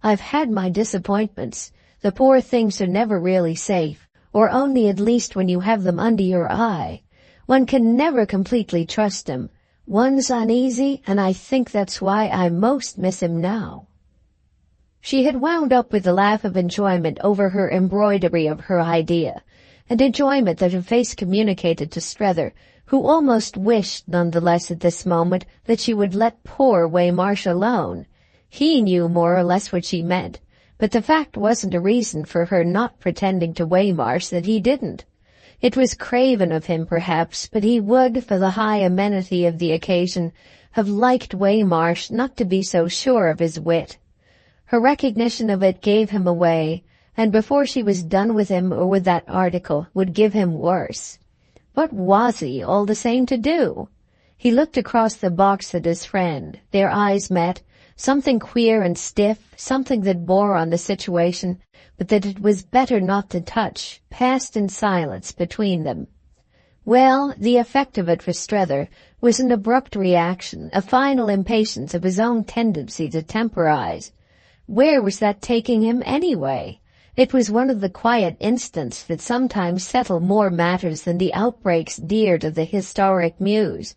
I've had my disappointments. The poor things are never really safe, or only at least when you have them under your eye. One can never completely trust him. One's uneasy, and I think that's why I most miss him now." She had wound up with a laugh of enjoyment over her embroidery of her idea, and enjoyment that her face communicated to Strether, who almost wished nonetheless at this moment that she would let poor Waymarsh alone. He knew more or less what she meant, but the fact wasn't a reason for her not pretending to Waymarsh that he didn't. It was craven of him, perhaps, but he would, for the high amenity of the occasion, have liked Waymarsh not to be so sure of his wit. Her recognition of it gave him away, and before she was done with him or with that article, would give him worse. What was he, all the same, to do? He looked across the box at his friend. Their eyes met. Something queer and stiff, something that bore on the situation, but that it was better not to touch, passed in silence between them. Well, the effect of it for Strether was an abrupt reaction, a final impatience of his own tendency to temporize. Where was that taking him anyway? It was one of the quiet instants that sometimes settle more matters than the outbreaks dear to the historic muse.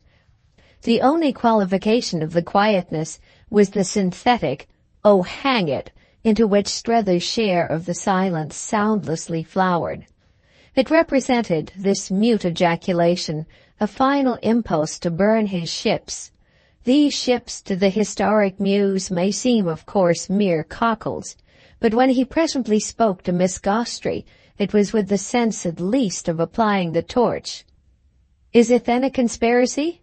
The only qualification of the quietness was the synthetic, "Oh, hang it," into which Strether's share of the silence soundlessly flowered. It represented, this mute ejaculation, a final impulse to burn his ships. These ships to the historic muse may seem, of course, mere cockles, but when he presently spoke to Miss Gostrey, it was with the sense at least of applying the torch. "Is it then a conspiracy?"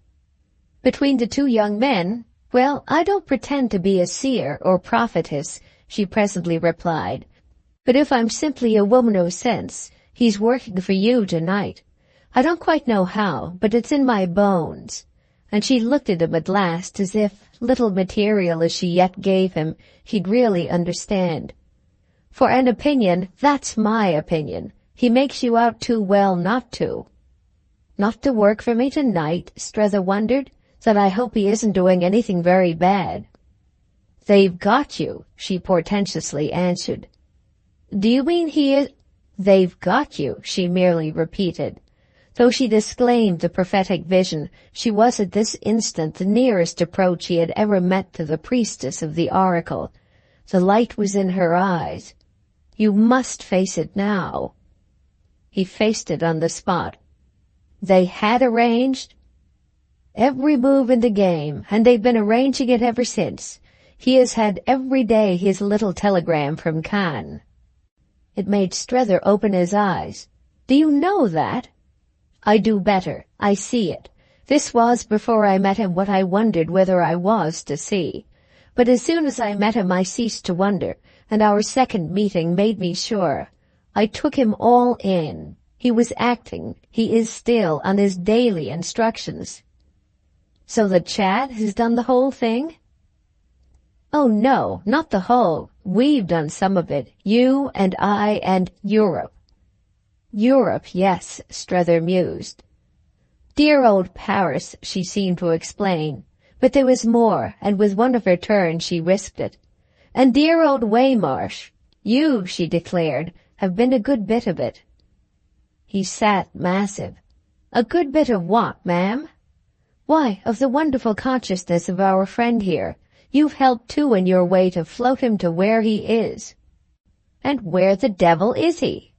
"Between the two young men? Well, I don't pretend to be a seer or prophetess," she presently replied, "but if I'm simply a woman of sense, he's working for you tonight. I don't quite know how, but it's in my bones. and she looked at him at last as if, little material as she yet gave him, he'd really understand. For an opinion, that's my opinion. He makes you out too well not to. Not to work for me tonight, Strether wondered, that I hope he isn't doing anything very bad. They've got you, she portentously answered. Do you mean he is? They've got you, she merely repeated. Though she disclaimed the prophetic vision, she was at this instant the nearest approach he had ever met to the priestess of the oracle. The light was in her eyes. You must face it now. He faced it on the spot. They had arranged every move in the game, and they've been arranging it ever since. He has had every day his little telegram from Cannes. It made Strether open his eyes. Do you know that? I do better. I see it. This was, before I met him, what I wondered whether I was to see. But as soon as I met him I ceased to wonder, and our second meeting made me sure. I took him all in. He was acting, he is still, on his daily instructions. So that Chad has done the whole thing? Oh no, not the whole. We've done some of it, you and I and Europe. Europe, yes, Strether mused. Dear old Paris, she seemed to explain. But there was more, and with one of her turns she risked it. And dear old Waymarsh. You, she declared, have been a good bit of it. He sat massive. A good bit of what, ma'am? Why, of the wonderful consciousness of our friend here. You've helped too in your way to float him to where he is. And where the devil is he?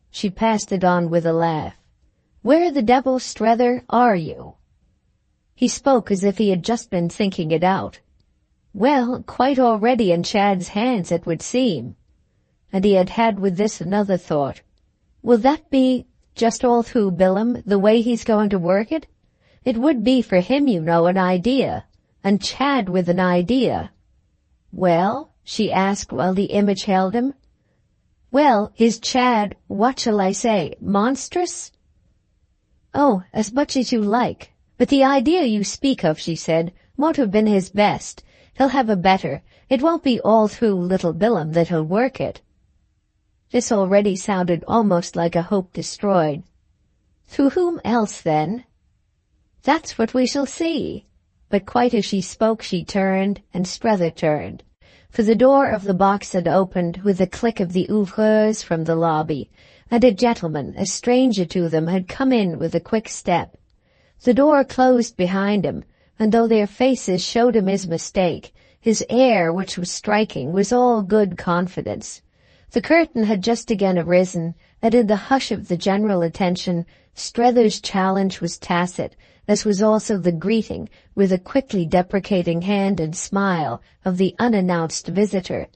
She passed it on with a laugh. Where the devil, Strether, are you? He spoke as if he had just been thinking it out. Well, quite already in Chad's hands, it would seem. And he had had with this another thought. Will that be just all through Bilham, the way he's going to work it? It would be for him, you know, an idea. And Chad with an idea. Well, she asked while the image held him. Well, is Chad, what shall I say, monstrous? Oh, as much as you like. But the idea you speak of, she said, won't have been his best. He'll have a better. It won't be all through little Bilham that he'll work it. This already sounded almost like a hope destroyed. Through whom else, then? That's what we shall see. But quite as she spoke she turned, and Strether turned. For the door of the box had opened with the click of the ouvreuse from the lobby, and a gentleman, a stranger to them, had come in with a quick step. The door closed behind him, and though their faces showed him his mistake, his air, which was striking, was all good confidence. The curtain had just again arisen, and in the hush of the general attention, Strether's challenge was tacit, as was also the greeting, with a quickly deprecating hand and smile, of the unannounced visitor.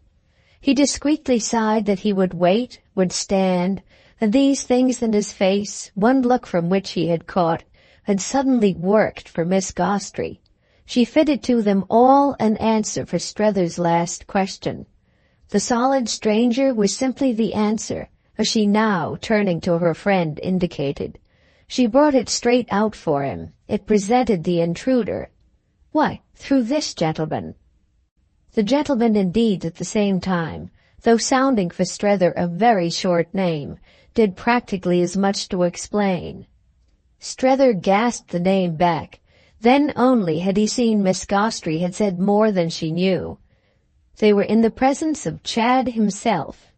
He discreetly sighed that he would wait, would stand, and these things in his face, one look from which he had caught, had suddenly worked for Miss Gostrey. She fitted to them all an answer for Strether's last question. The solid stranger was simply the answer, as she now, turning to her friend, indicated. She brought it straight out for him. It presented the intruder. Why, through this gentleman. The gentleman indeed at the same time, though sounding for Strether a very short name, did practically as much to explain. Strether gasped the name back. Then only had he seen Miss Gostrey had said more than she knew. They were in the presence of Chad himself.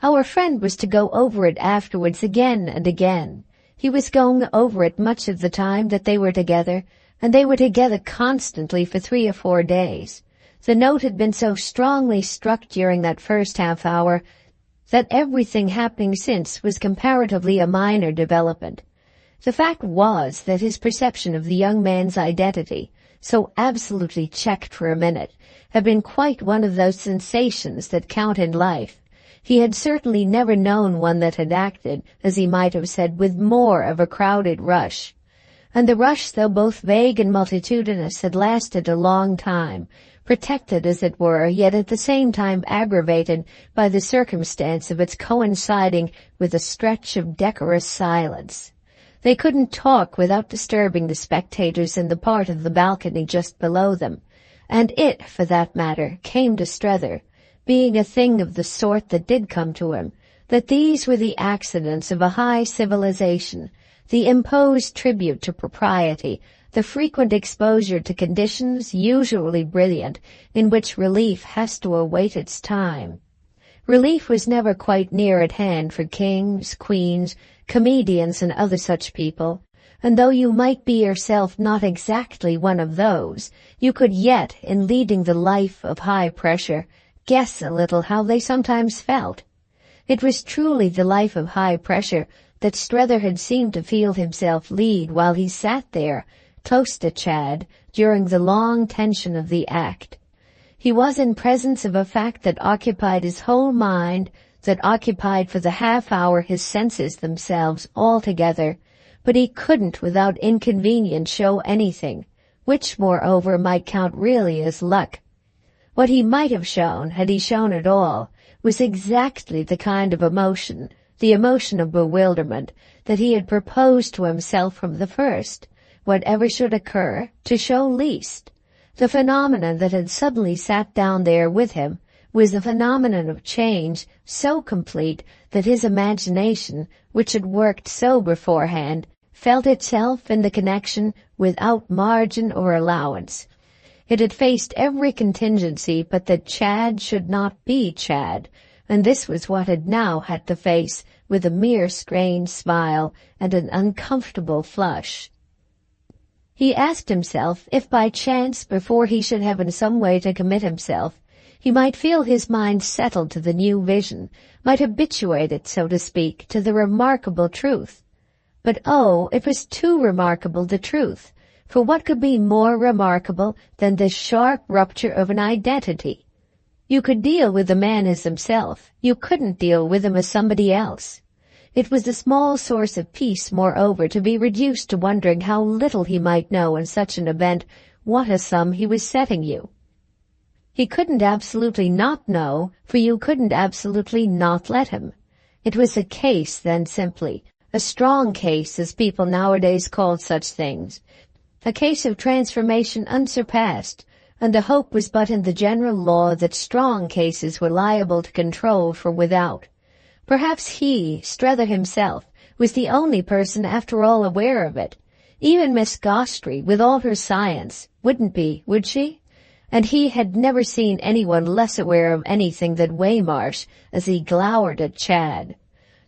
Our friend was to go over it afterwards again and again. He was going over it much of the time that they were together, and they were together constantly for 3 or 4 days. The note had been so strongly struck during that first half hour that everything happening since was comparatively a minor development. The fact was that his perception of the young man's identity, so absolutely checked for a minute, had been quite one of those sensations that count in life. He had certainly never known one that had acted, as he might have said, with more of a crowded rush. And the rush, though both vague and multitudinous, had lasted a long time, protected as it were, yet at the same time aggravated by the circumstance of its coinciding with a stretch of decorous silence. They couldn't talk without disturbing the spectators in the part of the balcony just below them, and it, for that matter, came to Strether, being a thing of the sort that did come to him, that these were the accidents of a high civilization, the imposed tribute to propriety, the frequent exposure to conditions usually brilliant, in which relief has to await its time. Relief was never quite near at hand for kings, queens, comedians, and other such people, and though you might be yourself not exactly one of those, you could yet, in leading the life of high pressure, guess a little how they sometimes felt. It was truly the life of high pressure that Strether had seemed to feel himself lead while he sat there, close to Chad, during the long tension of the act. He was in presence of a fact that occupied his whole mind, that occupied for the half-hour his senses themselves altogether, but he couldn't without inconvenience show anything, which, moreover, might count really as luck. What he might have shown, had he shown at all, was exactly the kind of emotion, the emotion of bewilderment, that he had proposed to himself from the first, whatever should occur, to show least. The phenomenon that had suddenly sat down there with him was the phenomenon of change so complete that his imagination, which had worked so beforehand, felt itself in the connection without margin or allowance. It had faced every contingency but that Chad should not be Chad, and this was what it now had to face with a mere strained smile and an uncomfortable flush. He asked himself if by chance, before he should have in some way to commit himself, he might feel his mind settled to the new vision, might habituate it, so to speak, to the remarkable truth. But oh, it was too remarkable the truth, for what could be more remarkable than this sharp rupture of an identity? You could deal with the man as himself, you couldn't deal with him as somebody else. It was a small source of peace, moreover, to be reduced to wondering how little he might know in such an event what a sum he was setting you. He couldn't absolutely not know, for you couldn't absolutely not let him. It was a case, then, simply, a strong case, as people nowadays called such things, a case of transformation unsurpassed, and the hope was but in the general law that strong cases were liable to control from without. Perhaps he, Strether himself, was the only person after all aware of it. Even Miss Gostrey, with all her science, wouldn't be, would she? And he had never seen anyone less aware of anything than Waymarsh as he glowered at Chad.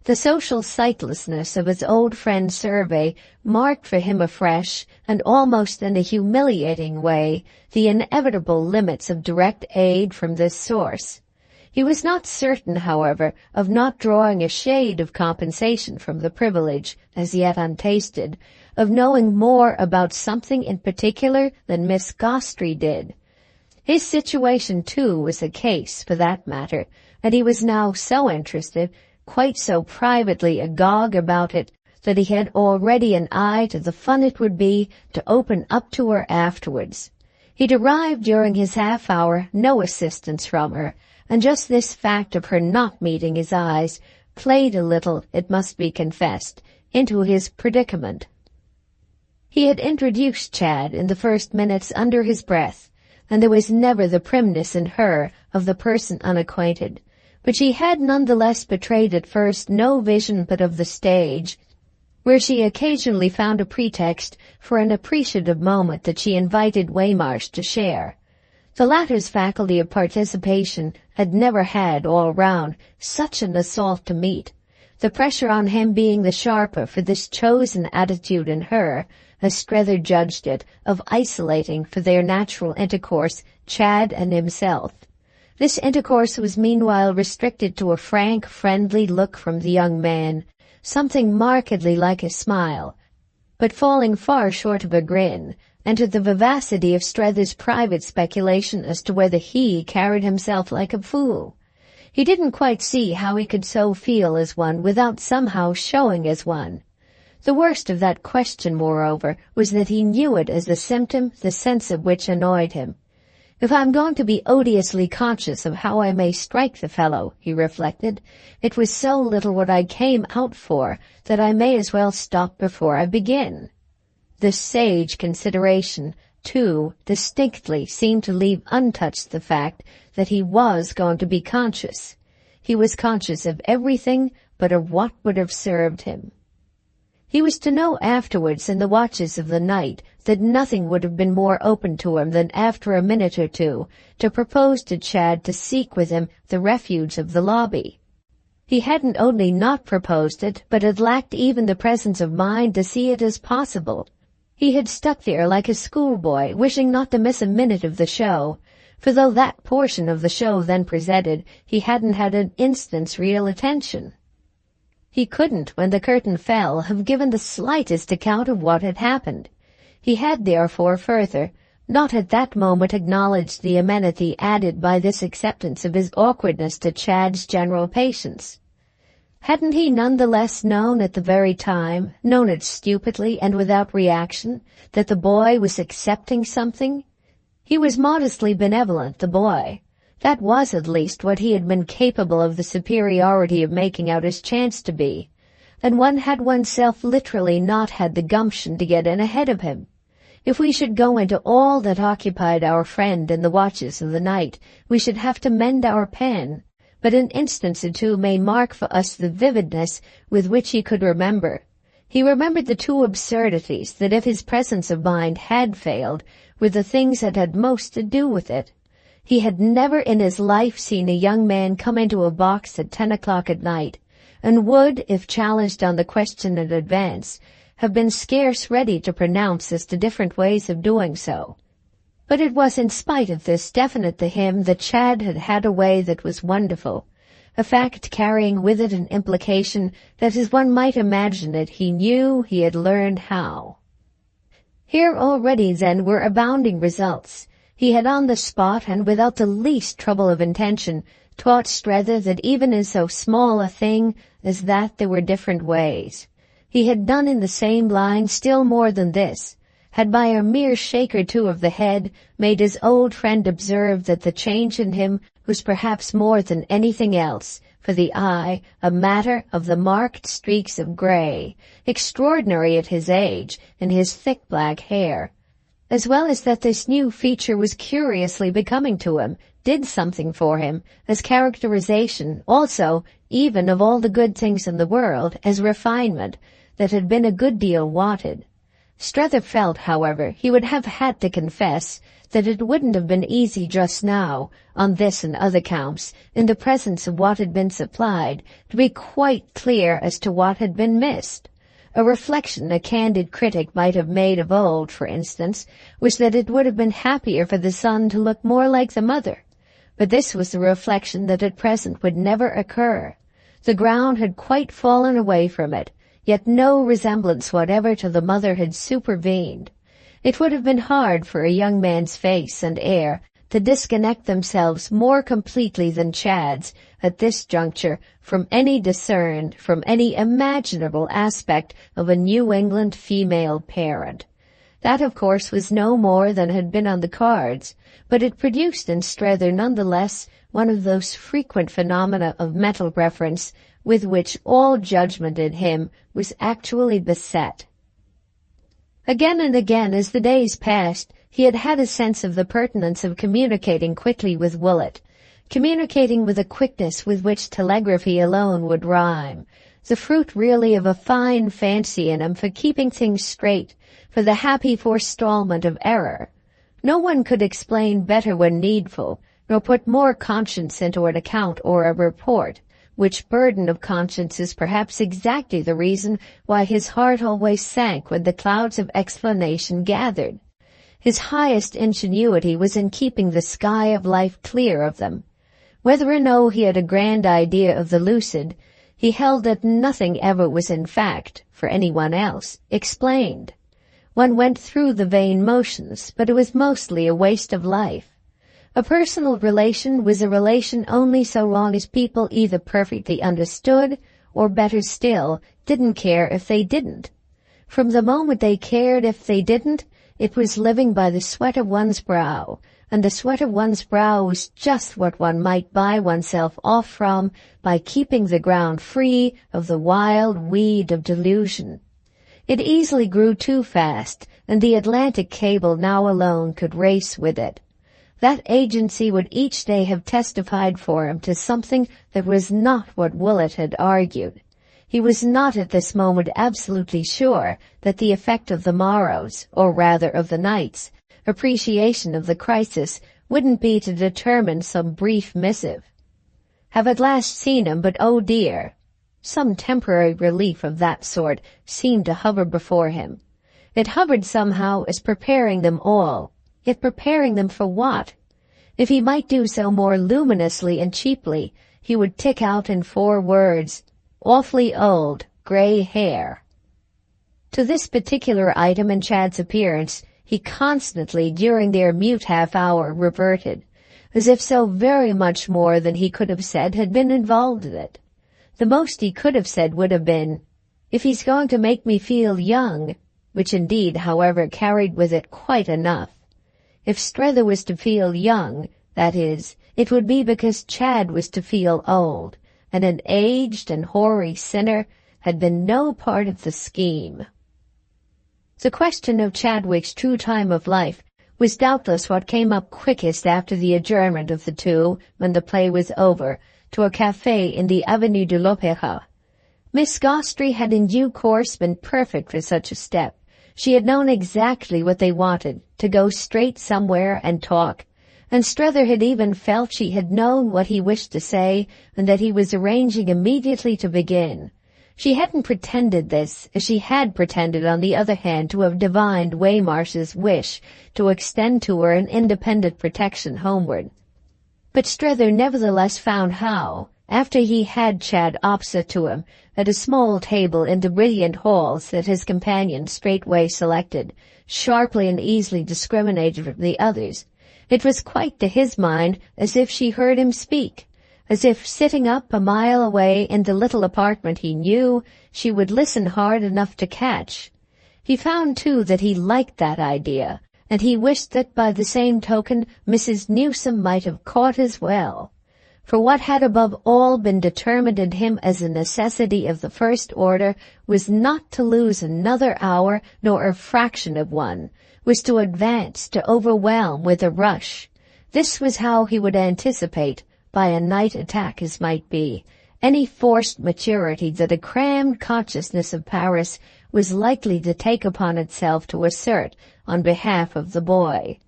The social sightlessness of his old friend's survey marked for him afresh, and almost in a humiliating way, the inevitable limits of direct aid from this source. He was not certain, however, of not drawing a shade of compensation from the privilege, as yet untasted, of knowing more about something in particular than Miss Gostrey did. His situation, too, was a case, for that matter, and he was now so interested, quite so privately agog about it, that he had already an eye to the fun it would be to open up to her afterwards. He derived during his half-hour no assistance from her, and just this fact of her not meeting his eyes played a little, it must be confessed, into his predicament. He had introduced Chad in the first minutes under his breath, and there was never the primness in her of the person unacquainted, but she had none the less betrayed at first no vision but of the stage, where she occasionally found a pretext for an appreciative moment that she invited Waymarsh to share. The latter's faculty of participation had never had, all round, such an assault to meet, the pressure on him being the sharper for this chosen attitude in her, as Strether judged it, of isolating for their natural intercourse Chad and himself. This intercourse was meanwhile restricted to a frank, friendly look from the young man, something markedly like a smile, but falling far short of a grin, and to the vivacity of Strether's private speculation as to whether he carried himself like a fool. He didn't quite see how he could so feel as one without somehow showing as one. The worst of that question, moreover, was that he knew it as a symptom the sense of which annoyed him. If I'm going to be odiously conscious of how I may strike the fellow, he reflected, it was so little what I came out for that I may as well stop before I begin. This sage consideration, too, distinctly seemed to leave untouched the fact that he was going to be conscious. He was conscious of everything but of what would have served him. He was to know afterwards in the watches of the night that nothing would have been more open to him than after a minute or two to propose to Chad to seek with him the refuge of the lobby. He hadn't only not proposed it, but had lacked even the presence of mind to see it as possible. He had stuck there like a schoolboy, wishing not to miss a minute of the show, for though that portion of the show then presented, he hadn't had an instant's real attention. He couldn't, when the curtain fell, have given the slightest account of what had happened. He had therefore further not at that moment acknowledged the amenity added by this acceptance of his awkwardness to Chad's general patience. Hadn't he none the less known at the very time, known it stupidly and without reaction, that the boy was accepting something? He was modestly benevolent, the boy. That was at least what he had been capable of the superiority of making out his chance to be, and one had oneself literally not had the gumption to get in ahead of him. If we should go into all that occupied our friend in the watches of the night, we should have to mend our pen, but an instance or two may mark for us the vividness with which he could remember. He remembered the two absurdities that, if his presence of mind had failed, were the things that had most to do with it. He had never in his life seen a young man come into a box at 10 o'clock at night, and would, if challenged on the question in advance, have been scarce ready to pronounce as to different ways of doing so. But it was in spite of this definite to him that Chad had had a way that was wonderful, a fact carrying with it an implication that, as one might imagine it, he knew he had learned how. Here already then were abounding results. He had on the spot, and without the least trouble of intention, taught Strether that even in so small a thing as that there were different ways. He had done in the same line still more than this, had by a mere shake or two of the head made his old friend observe that the change in him was perhaps more than anything else, for the eye, a matter of the marked streaks of grey, extraordinary at his age, and his thick black hair. As well as that this new feature was curiously becoming to him, did something for him, as characterization, also, even of all the good things in the world, as refinement, that had been a good deal wanted. Strether felt, however, he would have had to confess that it wouldn't have been easy just now, on this and other counts, in the presence of what had been supplied, to be quite clear as to what had been missed. A reflection a candid critic might have made of old, for instance, was that it would have been happier for the son to look more like the mother. But this was the reflection that at present would never occur. The ground had quite fallen away from it, yet no resemblance whatever to the mother had supervened. It would have been hard for a young man's face and air to disconnect themselves more completely than Chad's at this juncture from any imaginable aspect of a New England female parent. That, of course, was no more than had been on the cards, but it produced in Strether none the less one of those frequent phenomena of mental reference with which all judgment in him was actually beset. Again and again, as the days passed, he had had a sense of the pertinence of communicating quickly with Woollett, communicating with a quickness with which telegraphy alone would rhyme, the fruit really of a fine fancy in him for keeping things straight, for the happy forestallment of error. No one could explain better when needful, nor put more conscience into an account or a report, which burden of conscience is perhaps exactly the reason why his heart always sank when the clouds of explanation gathered. His highest ingenuity was in keeping the sky of life clear of them. Whether or no he had a grand idea of the lucid, he held that nothing ever was in fact, for anyone else, explained. One went through the vain motions, but it was mostly a waste of life. A personal relation was a relation only so long as people either perfectly understood, or better still, didn't care if they didn't. From the moment they cared if they didn't, It was living by the sweat of one's brow, and the sweat of one's brow was just what one might buy oneself off from by keeping the ground free of the wild weed of delusion. It easily grew too fast, and the Atlantic cable now alone could race with it. That agency would each day have testified for him to something that was not what Willett had argued. He was not at this moment absolutely sure that the effect of the morrow's, or rather of the night's, appreciation of the crisis wouldn't be to determine some brief missive. Have at last seen him, but oh dear! Some temporary relief of that sort seemed to hover before him. It hovered somehow as preparing them all, yet preparing them for what? If he might do so more luminously and cheaply, he would tick out in 4 words, "Awfully old, gray hair." To this particular item in Chad's appearance, he constantly, during their mute half-hour, reverted, as if so very much more than he could have said had been involved in it. The most he could have said would have been, "If he's going to make me feel young," which indeed, however, carried with it quite enough. If Strether was to feel young, that is, it would be because Chad was to feel old, and an aged and hoary sinner had been no part of the scheme. The question of Chadwick's true time of life was doubtless what came up quickest after the adjournment of the two, when the play was over, to a café in the Avenue de l'Opéra. Miss Gostrey had in due course been perfect for such a step. She had known exactly what they wanted, to go straight somewhere and talk, and Strether had even felt she had known what he wished to say and that he was arranging immediately to begin. She hadn't pretended this, as she had pretended on the other hand to have divined Waymarsh's wish to extend to her an independent protection homeward. But Strether nevertheless found how, after he had Chad opposite to him at a small table in the brilliant halls that his companion straightway selected, sharply and easily discriminated from the others, it was quite to his mind as if she heard him speak, as if sitting up a mile away in the little apartment he knew, she would listen hard enough to catch. He found, too, that he liked that idea, and he wished that by the same token Mrs. Newsome might have caught as well. For what had above all been determined in him as a necessity of the first order was not to lose another hour nor a fraction of one, was to advance, to overwhelm with a rush. This was how he would anticipate, by a night attack as might be, any forced maturity that a crammed consciousness of Paris was likely to take upon itself to assert on behalf of the boy.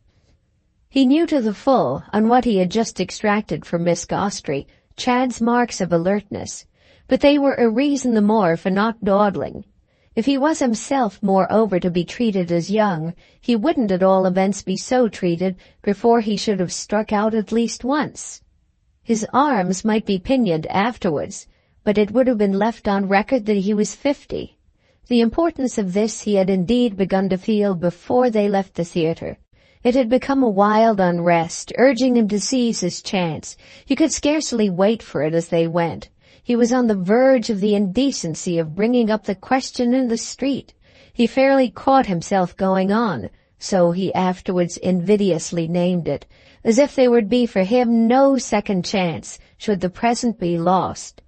He knew to the full, on what he had just extracted from Miss Gostrey, Chad's marks of alertness, but they were a reason the more for not dawdling. If he was himself, moreover, to be treated as young, he wouldn't at all events be so treated before he should have struck out at least once. His arms might be pinioned afterwards, but it would have been left on record that he was 50. The importance of this he had indeed begun to feel before they left the theatre. It had become a wild unrest, urging him to seize his chance. He could scarcely wait for it as they went. He was on the verge of the indecency of bringing up the question in the street. He fairly caught himself going on, so he afterwards invidiously named it, as if there would be for him no second chance should the present be lost.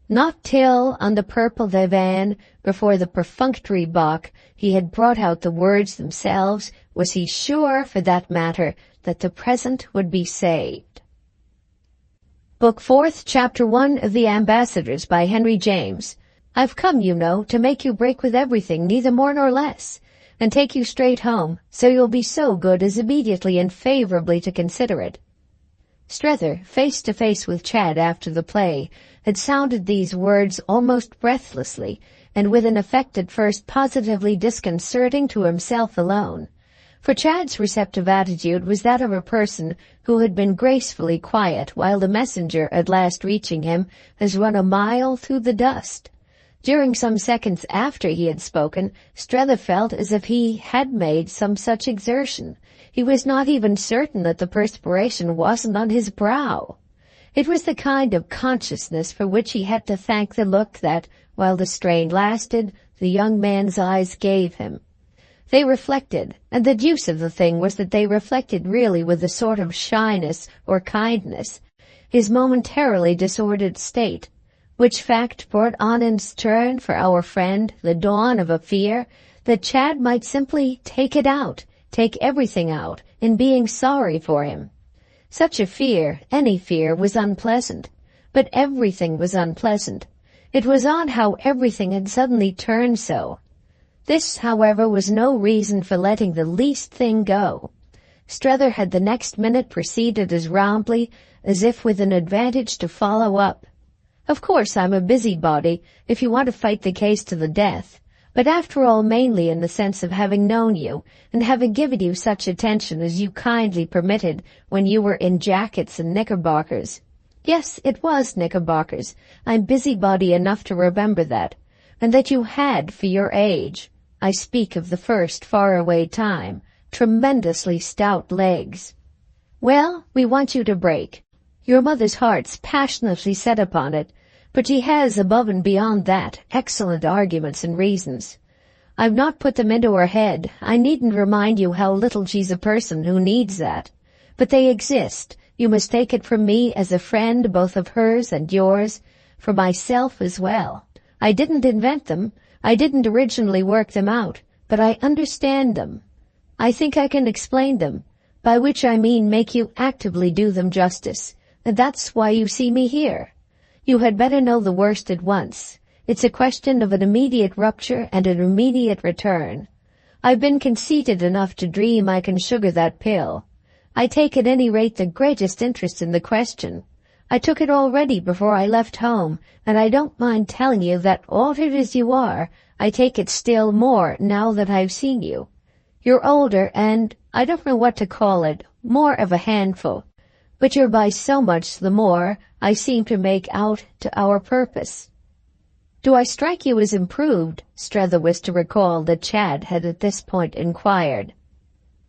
Not till, on the purple divan, before the perfunctory Bach, he had brought out the words themselves, was he sure, for that matter, that the present would be saved. Book 4th, Chapter 1 of The Ambassadors by Henry James. I've come, you know, to make you break with everything, neither more nor less, and take you straight home, so you'll be so good as immediately and favorably to consider it. Strether, face to face with Chad after the play, had sounded these words almost breathlessly, and with an effect at first positively disconcerting to himself alone. For Chad's receptive attitude was that of a person who had been gracefully quiet while the messenger, at last reaching him, has run a mile through the dust. During some seconds after he had spoken, Strether felt as if he had made some such exertion. He was not even certain that the perspiration wasn't on his brow. It was the kind of consciousness for which he had to thank the look that, while the strain lasted, the young man's eyes gave him. They reflected, and the deuce of the thing was that they reflected really with a sort of shyness or kindness, his momentarily disordered state, which fact brought on in its turn for our friend the dawn of a fear that Chad might simply take everything out, in being sorry for him. Such a fear, any fear, was unpleasant, but everything was unpleasant. It was odd how everything had suddenly turned so. This, however, was no reason for letting the least thing go. Strether had the next minute proceeded as roundly as if with an advantage to follow up. Of course I'm a busybody, if you want to fight the case to the death, but after all mainly in the sense of having known you and having given you such attention as you kindly permitted when you were in jackets and knickerbockers. Yes, it was knickerbockers. I'm busybody enough to remember that, and that you had, for your age, I speak of the first faraway time, tremendously stout legs. Well, we want you to break. Your mother's heart's passionately set upon it, but she has, above and beyond that, excellent arguments and reasons. I've not put them into her head. I needn't remind you how little she's a person who needs that. But they exist. You must take it from me as a friend both of hers and yours, for myself as well. I didn't invent them. I didn't originally work them out, but I understand them. I think I can explain them, by which I mean make you actively do them justice, and that's why you see me here. You had better know the worst at once. It's a question of an immediate rupture and an immediate return. I've been conceited enough to dream I can sugar that pill. I take at any rate the greatest interest in the question. I took it already before I left home, and I don't mind telling you that, altered as you are, I take it still more now that I've seen you. You're older and, I don't know what to call it, more of a handful. But you're by so much the more I seem to make out to our purpose. Do I strike you as improved? Strether was to recall that Chad had at this point inquired.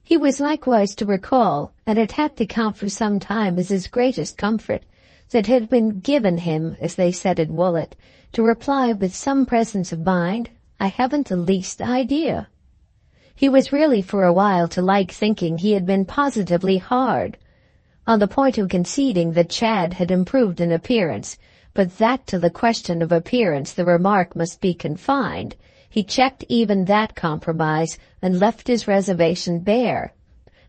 He was likewise to recall, and it had to count for some time as his greatest comfort, that had been given him, as they said at Woollet, to reply with some presence of mind, I haven't the least idea. He was really for a while to like thinking he had been positively hard, on the point of conceding that Chad had improved in appearance, but that to the question of appearance the remark must be confined. He checked even that compromise and left his reservation bare.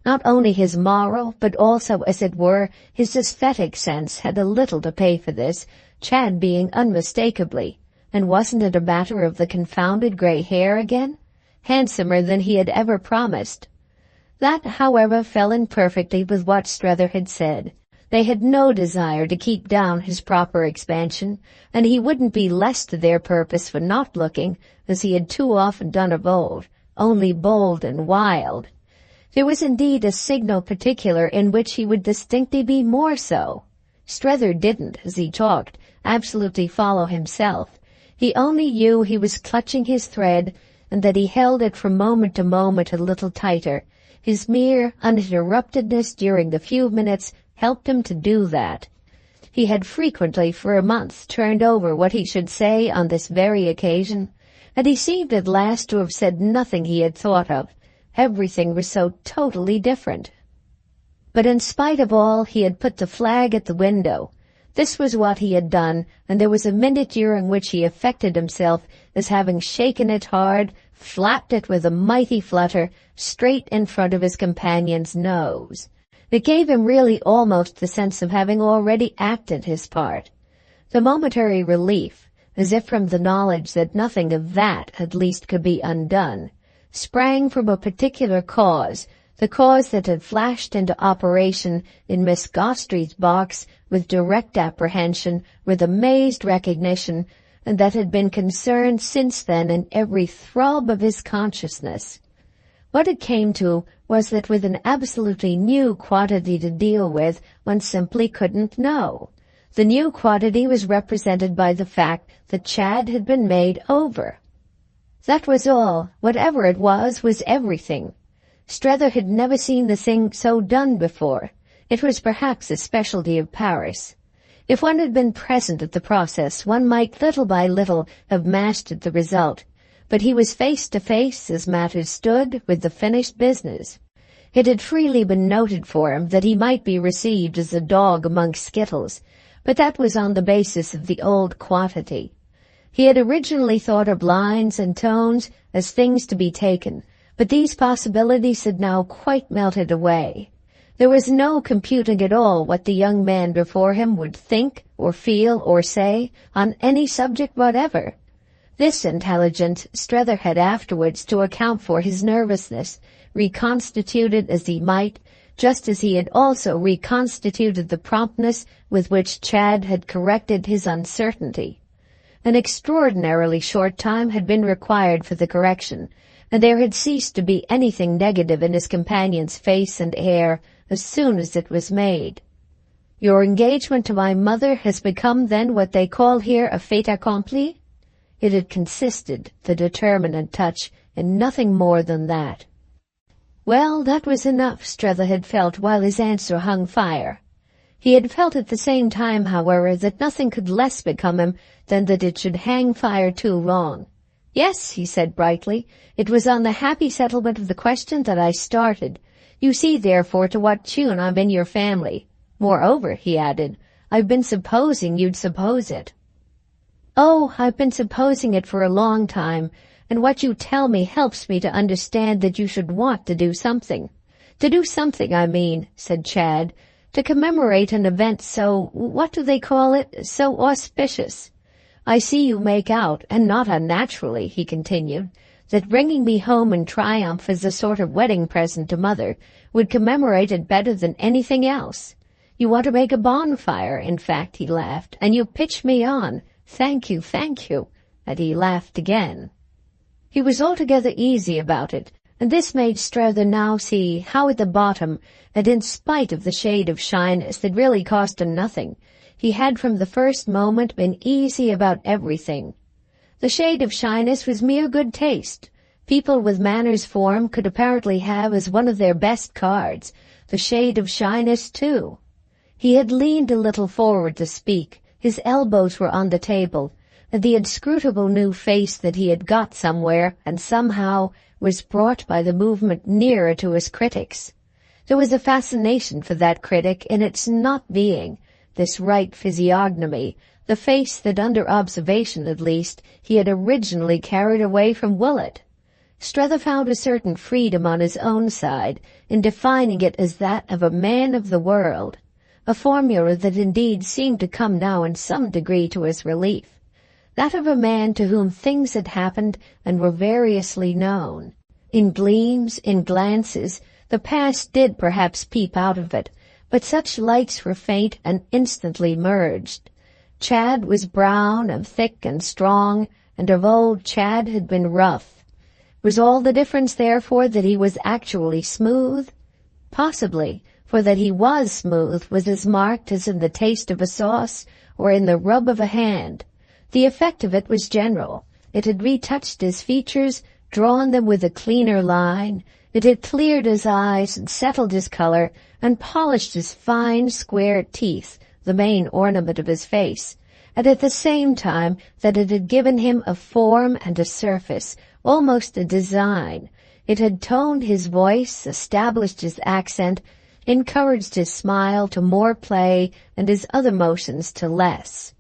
Not only his moral, but also, as it were, his aesthetic sense had a little to pay for this, Chad being unmistakably, and wasn't it a matter of the confounded grey hair again? Handsomer than he had ever promised. That, however, fell in perfectly with what Strether had said. They had no desire to keep down his proper expansion, and he wouldn't be less to their purpose for not looking, as he had too often done of old, only bold and wild. There was indeed a signal particular in which he would distinctly be more so. Strether didn't, as he talked, absolutely follow himself. He only knew he was clutching his thread, and that he held it from moment to moment a little tighter. His mere uninterruptedness during the few minutes helped him to do that. He had frequently for a month turned over what he should say on this very occasion, and he seemed at last to have said nothing he had thought of. Everything was so totally different. But in spite of all, he had put the flag at the window. This was what he had done, and there was a minute during which he affected himself as having shaken it hard, flapped it with a mighty flutter, straight in front of his companion's nose. It gave him really almost the sense of having already acted his part. The momentary relief, as if from the knowledge that nothing of that at least could be undone, sprang from a particular cause, the cause that had flashed into operation in Miss Gostrey's box with direct apprehension, with amazed recognition, and that had been concerned since then in every throb of his consciousness. What it came to was that with an absolutely new quantity to deal with, one simply couldn't know. The new quantity was represented by the fact that Chad had been made over. That was all. Whatever it was everything. Strether had never seen the thing so done before. It was perhaps a specialty of Paris. If one had been present at the process, one might little by little have mastered the result. but he was face to face, as matters stood, with the finished business. It had freely been noted for him that he might be received as a dog among skittles, but that was on the basis of the old quantity. He had originally thought of lines and tones as things to be taken, but these possibilities had now quite melted away. There was no computing at all what the young man before him would think or feel or say on any subject whatever. This intelligence Strether had afterwards to account for his nervousness, reconstituted as he might, just as he had also reconstituted the promptness with which Chad had corrected his uncertainty. An extraordinarily short time had been required for the correction, and there had ceased to be anything negative in his companion's face and air as soon as it was made. "Your engagement to my mother has become then what they call here a fait accompli?" It had consisted, the determinant touch, in nothing more than that. Well, that was enough, Strether had felt while his answer hung fire. He had felt at the same time, however, that nothing could less become him than that it should hang fire too long. "Yes," he said brightly, "it was on the happy settlement of the question that I started. You see, therefore, to what tune I'm in your family. Moreover," he added, "I've been supposing you'd suppose it." "Oh, I've been supposing it for a long time, and what you tell me helps me to understand that you should want to do something. To do something, I mean," said Chad, "to commemorate an event so, what do they call it, so auspicious. I see you make out, and not unnaturally," he continued, "that bringing me home in triumph as a sort of wedding present to Mother would commemorate it better than anything else. You want to make a bonfire, in fact," he laughed, "and you pitch me on. Thank you, and he laughed again. He was altogether easy about it, and this made Strether now see how at the bottom, and in spite of the shade of shyness that really cost him nothing, he had from the first moment been easy about everything. The shade of shyness was mere good taste. People with manners form could apparently have as one of their best cards the shade of shyness too. He had leaned a little forward to speak, his elbows were on the table, and the inscrutable new face that he had got somewhere and somehow was brought by the movement nearer to his critics. There was a fascination for that critic in its not being, this right physiognomy, the face that under observation at least he had originally carried away from Willett. Strether found a certain freedom on his own side in defining it as that of a man of the world, a formula that indeed seemed to come now in some degree to his relief. That of a man to whom things had happened and were variously known. In gleams, in glances, the past did perhaps peep out of it, but such lights were faint and instantly merged. Chad was brown and thick and strong, and of old Chad had been rough. Was all the difference, therefore, that he was actually smooth? Possibly, for that he was smooth was as marked as in the taste of a sauce or in the rub of a hand. The effect of it was general. It had retouched his features, drawn them with a cleaner line. It had cleared his eyes and settled his color and polished his fine, square teeth, the main ornament of his face, and at the same time that it had given him a form and a surface, almost a design. It had toned his voice, established his accent, encouraged his smile to more play and his other motions to less.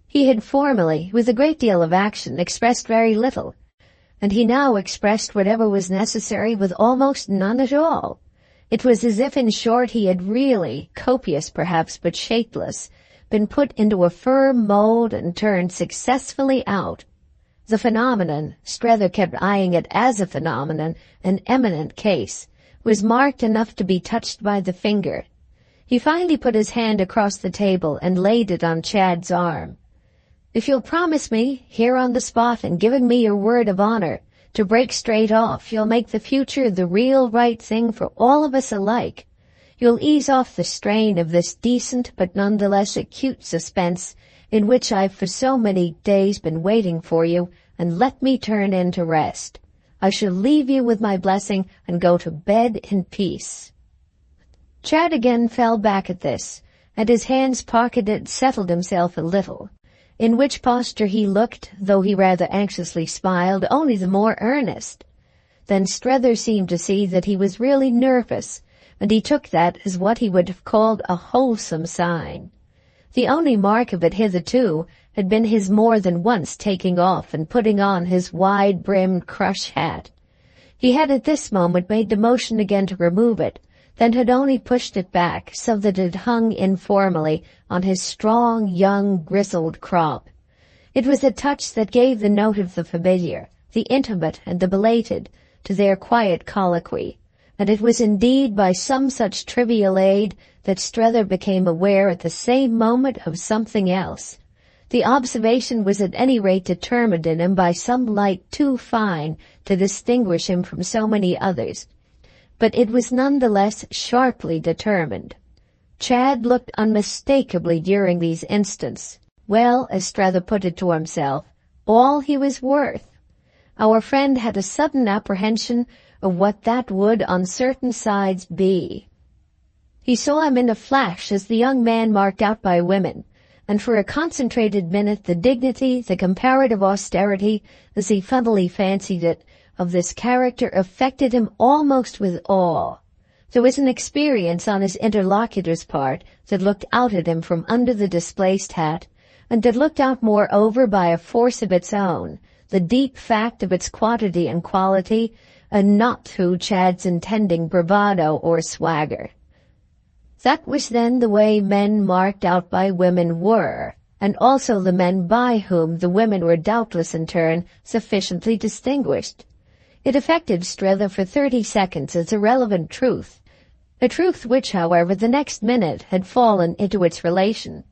He had formerly, with a great deal of action, expressed very little, and he now expressed whatever was necessary with almost none at all. It was as if, in short, he had really, copious perhaps but shapeless, been put into a firm mold and turned successfully out. The phenomenon, Strether kept eyeing it as a phenomenon, an eminent case, was marked enough to be touched by the finger. He finally put his hand across the table and laid it on Chad's arm. "If you'll promise me, here on the spot, and giving me your word of honor, to break straight off, you'll make the future the real right thing for all of us alike. You'll ease off the strain of this decent but nonetheless acute suspense in which I've for so many days been waiting for you, and let me turn in to rest. I shall leave you with my blessing and go to bed in peace." Chad again fell back at this, and his hands pocketed settled himself a little. in which posture he looked, though he rather anxiously smiled, only the more earnest. Then Strether seemed to see that he was really nervous, and he took that as what he would have called a wholesome sign. The only mark of it hitherto had been his more than once taking off and putting on his wide-brimmed crush hat. He had at this moment made the motion again to remove it, then had only pushed it back so that it hung informally on his strong, young, grizzled crop. It was a touch that gave the note of the familiar, the intimate and the belated, to their quiet colloquy, and it was indeed by some such trivial aid that Strether became aware at the same moment of something else. The observation was at any rate determined in him by some light too fine to distinguish him from so many others, but it was none the less sharply determined. Chad looked unmistakably during these instants, well, as Strether put it to himself, all he was worth. Our friend had a sudden apprehension of what that would on certain sides be. He saw him in a flash as the young man marked out by women, and for a concentrated minute the dignity, the comparative austerity, as he funnily fancied it, of this character affected him almost with awe. There was an experience on his interlocutor's part that looked out at him from under the displaced hat, and that looked out moreover by a force of its own, the deep fact of its quantity and quality, and not through Chad's intending bravado or swagger. That was then the way men marked out by women were, and also the men by whom the women were doubtless in turn sufficiently distinguished. It affected Strether for 30 seconds as a relevant truth, a truth which, however, the next minute had fallen into its relation.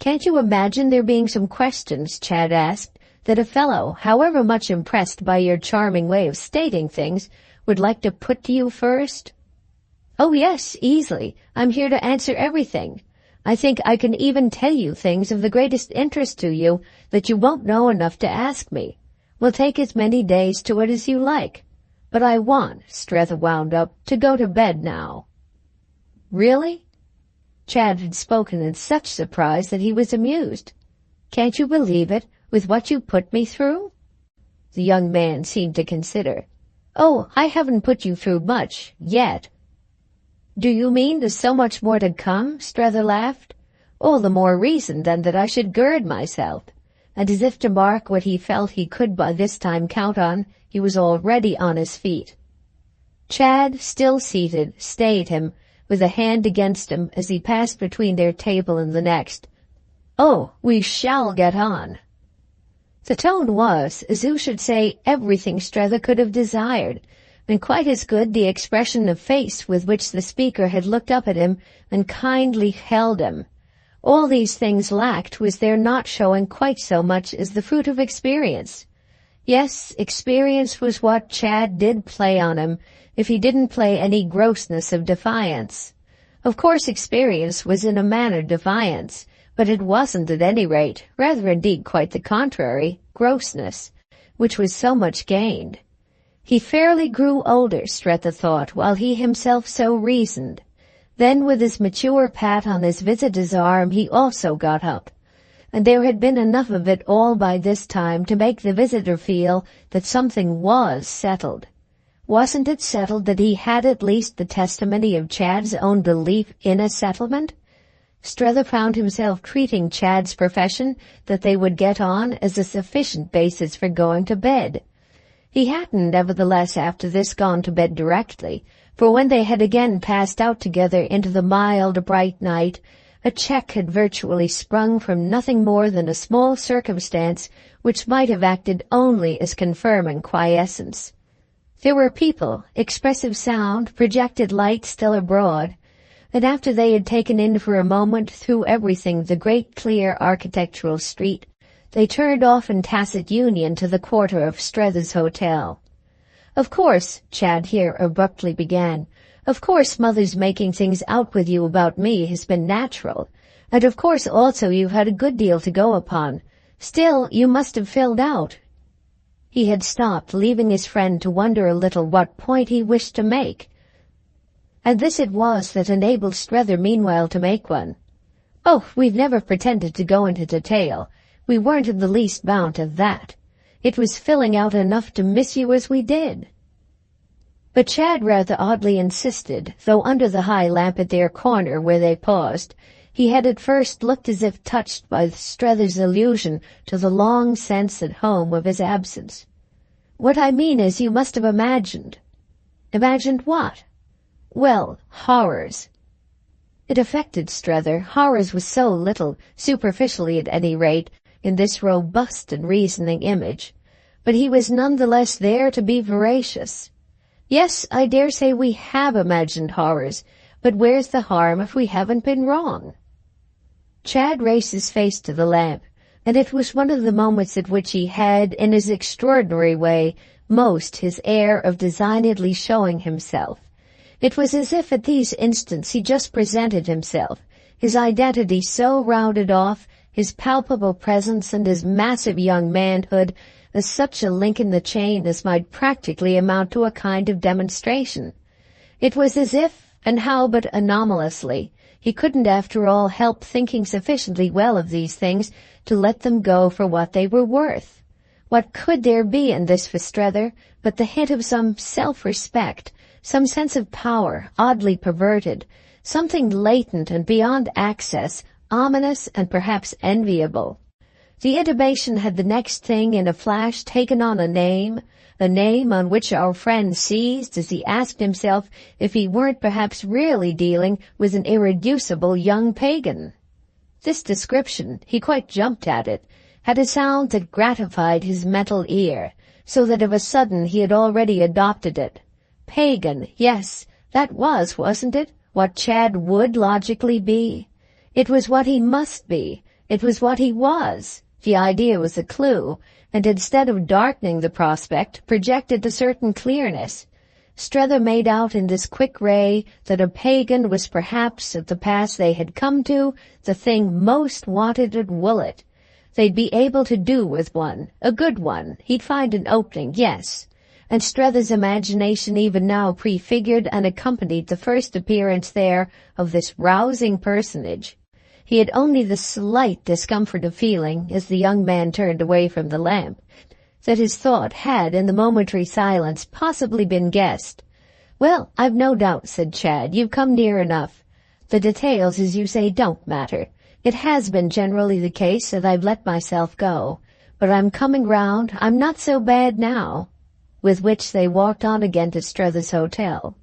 "Can't you imagine there being some questions," Chad asked, "that a fellow, however much impressed by your charming way of stating things, would like to put to you first?" "Oh yes, easily. I'm here to answer everything. I think I can even tell you things of the greatest interest to you that you won't know enough to ask me. We'll take as many days to it as you like. But I want," Strether wound up, "to go to bed now." "Really?" Chad had spoken in such surprise that he was amused. "Can't you believe it, with what you put me through?" The young man seemed to consider. "Oh, I haven't put you through much, yet." "Do you mean there's so much more to come?" Strether laughed. "All the more reason, then, that I should gird myself." And as if to mark what he felt he could by this time count on, he was already on his feet. Chad, still seated, stayed him, with a hand against him as he passed between their table and the next. "Oh, we shall get on." The tone was, as who should say, everything Strether could have desired, and quite as good the expression of face with which the speaker had looked up at him and kindly held him. All these things lacked was their not showing quite so much as the fruit of experience. Yes, experience was what Chad did play on him, if he didn't play any grossness of defiance. Of course experience was in a manner defiance, but it wasn't at any rate, rather indeed quite the contrary, grossness, which was so much gained. He fairly grew older, Strether thought, while he himself so reasoned. Then with his mature pat on his visitor's arm he also got up, and there had been enough of it all by this time to make the visitor feel that something was settled. Wasn't it settled that he had at least the testimony of Chad's own belief in a settlement? Strether found himself treating Chad's profession that they would get on as a sufficient basis for going to bed. He hadn't, nevertheless, after this gone to bed directly, for when they had again passed out together into the mild, bright night, a check had virtually sprung from nothing more than a small circumstance which might have acted only as confirming quiescence. There were people, expressive sound, projected light still abroad, and after they had taken in for a moment through everything the great clear architectural street, they turned off in tacit union to the quarter of Strether's hotel. "Of course," Chad here abruptly began, "of course Mother's making things out with you about me has been natural, and of course also you've had a good deal to go upon. Still, you must have filled out." He had stopped, leaving his friend to wonder a little what point he wished to make, and this it was that enabled Strether meanwhile to make one. "Oh, we've never pretended to go into detail. We weren't in the least bound to that. It was filling out enough to miss you as we did. But Chad rather oddly insisted, though under the high lamp at their corner where they paused, he had at first looked as if touched by Strether's allusion to the long sense at home of his absence. What I mean is you must have imagined. Imagined what? Well, horrors. It affected Strether. Horrors was so little, superficially at any rate, in this robust and reasoning image. But he was none the less there to be veracious. Yes, I dare say we have imagined horrors, but where's the harm if we haven't been wrong? Chad raised his face to the lamp, and it was one of the moments at which he had, in his extraordinary way, most his air of designedly showing himself. It was as if at these instants he just presented himself, his identity so rounded off, his palpable presence and his massive young manhood, as such a link in the chain as might practically amount to a kind of demonstration. It was as if, and how but anomalously, he couldn't after all help thinking sufficiently well of these things to let them go for what they were worth. What could there be in this for Strether but the hint of some self-respect, some sense of power, oddly perverted, something latent and beyond access, ominous and perhaps enviable? The intimation had the next thing in a flash taken on a name on which our friend seized as he asked himself if he weren't perhaps really dealing with an irreducible young pagan. This description, he quite jumped at it, had a sound that gratified his mental ear, so that of a sudden he had already adopted it. Pagan, yes, that was, wasn't it, what Chad would logically be? It was what he must be. It was what he was. The idea was a clue, and instead of darkening the prospect, projected a certain clearness. Strether made out in this quick ray that a pagan was perhaps, at the pass they had come to, the thing most wanted at Woollet. They'd be able to do with one, a good one. He'd find an opening, yes. And Strether's imagination even now prefigured and accompanied the first appearance there of this rousing personage. He had only the slight discomfort of feeling, as the young man turned away from the lamp, that his thought had, in the momentary silence, possibly been guessed. "Well, I've no doubt," said Chad. "You've come near enough. The details, as you say, don't matter. It has been generally the case that I've let myself go. But I'm coming round. I'm not so bad now." With which they walked on again to Strether's hotel.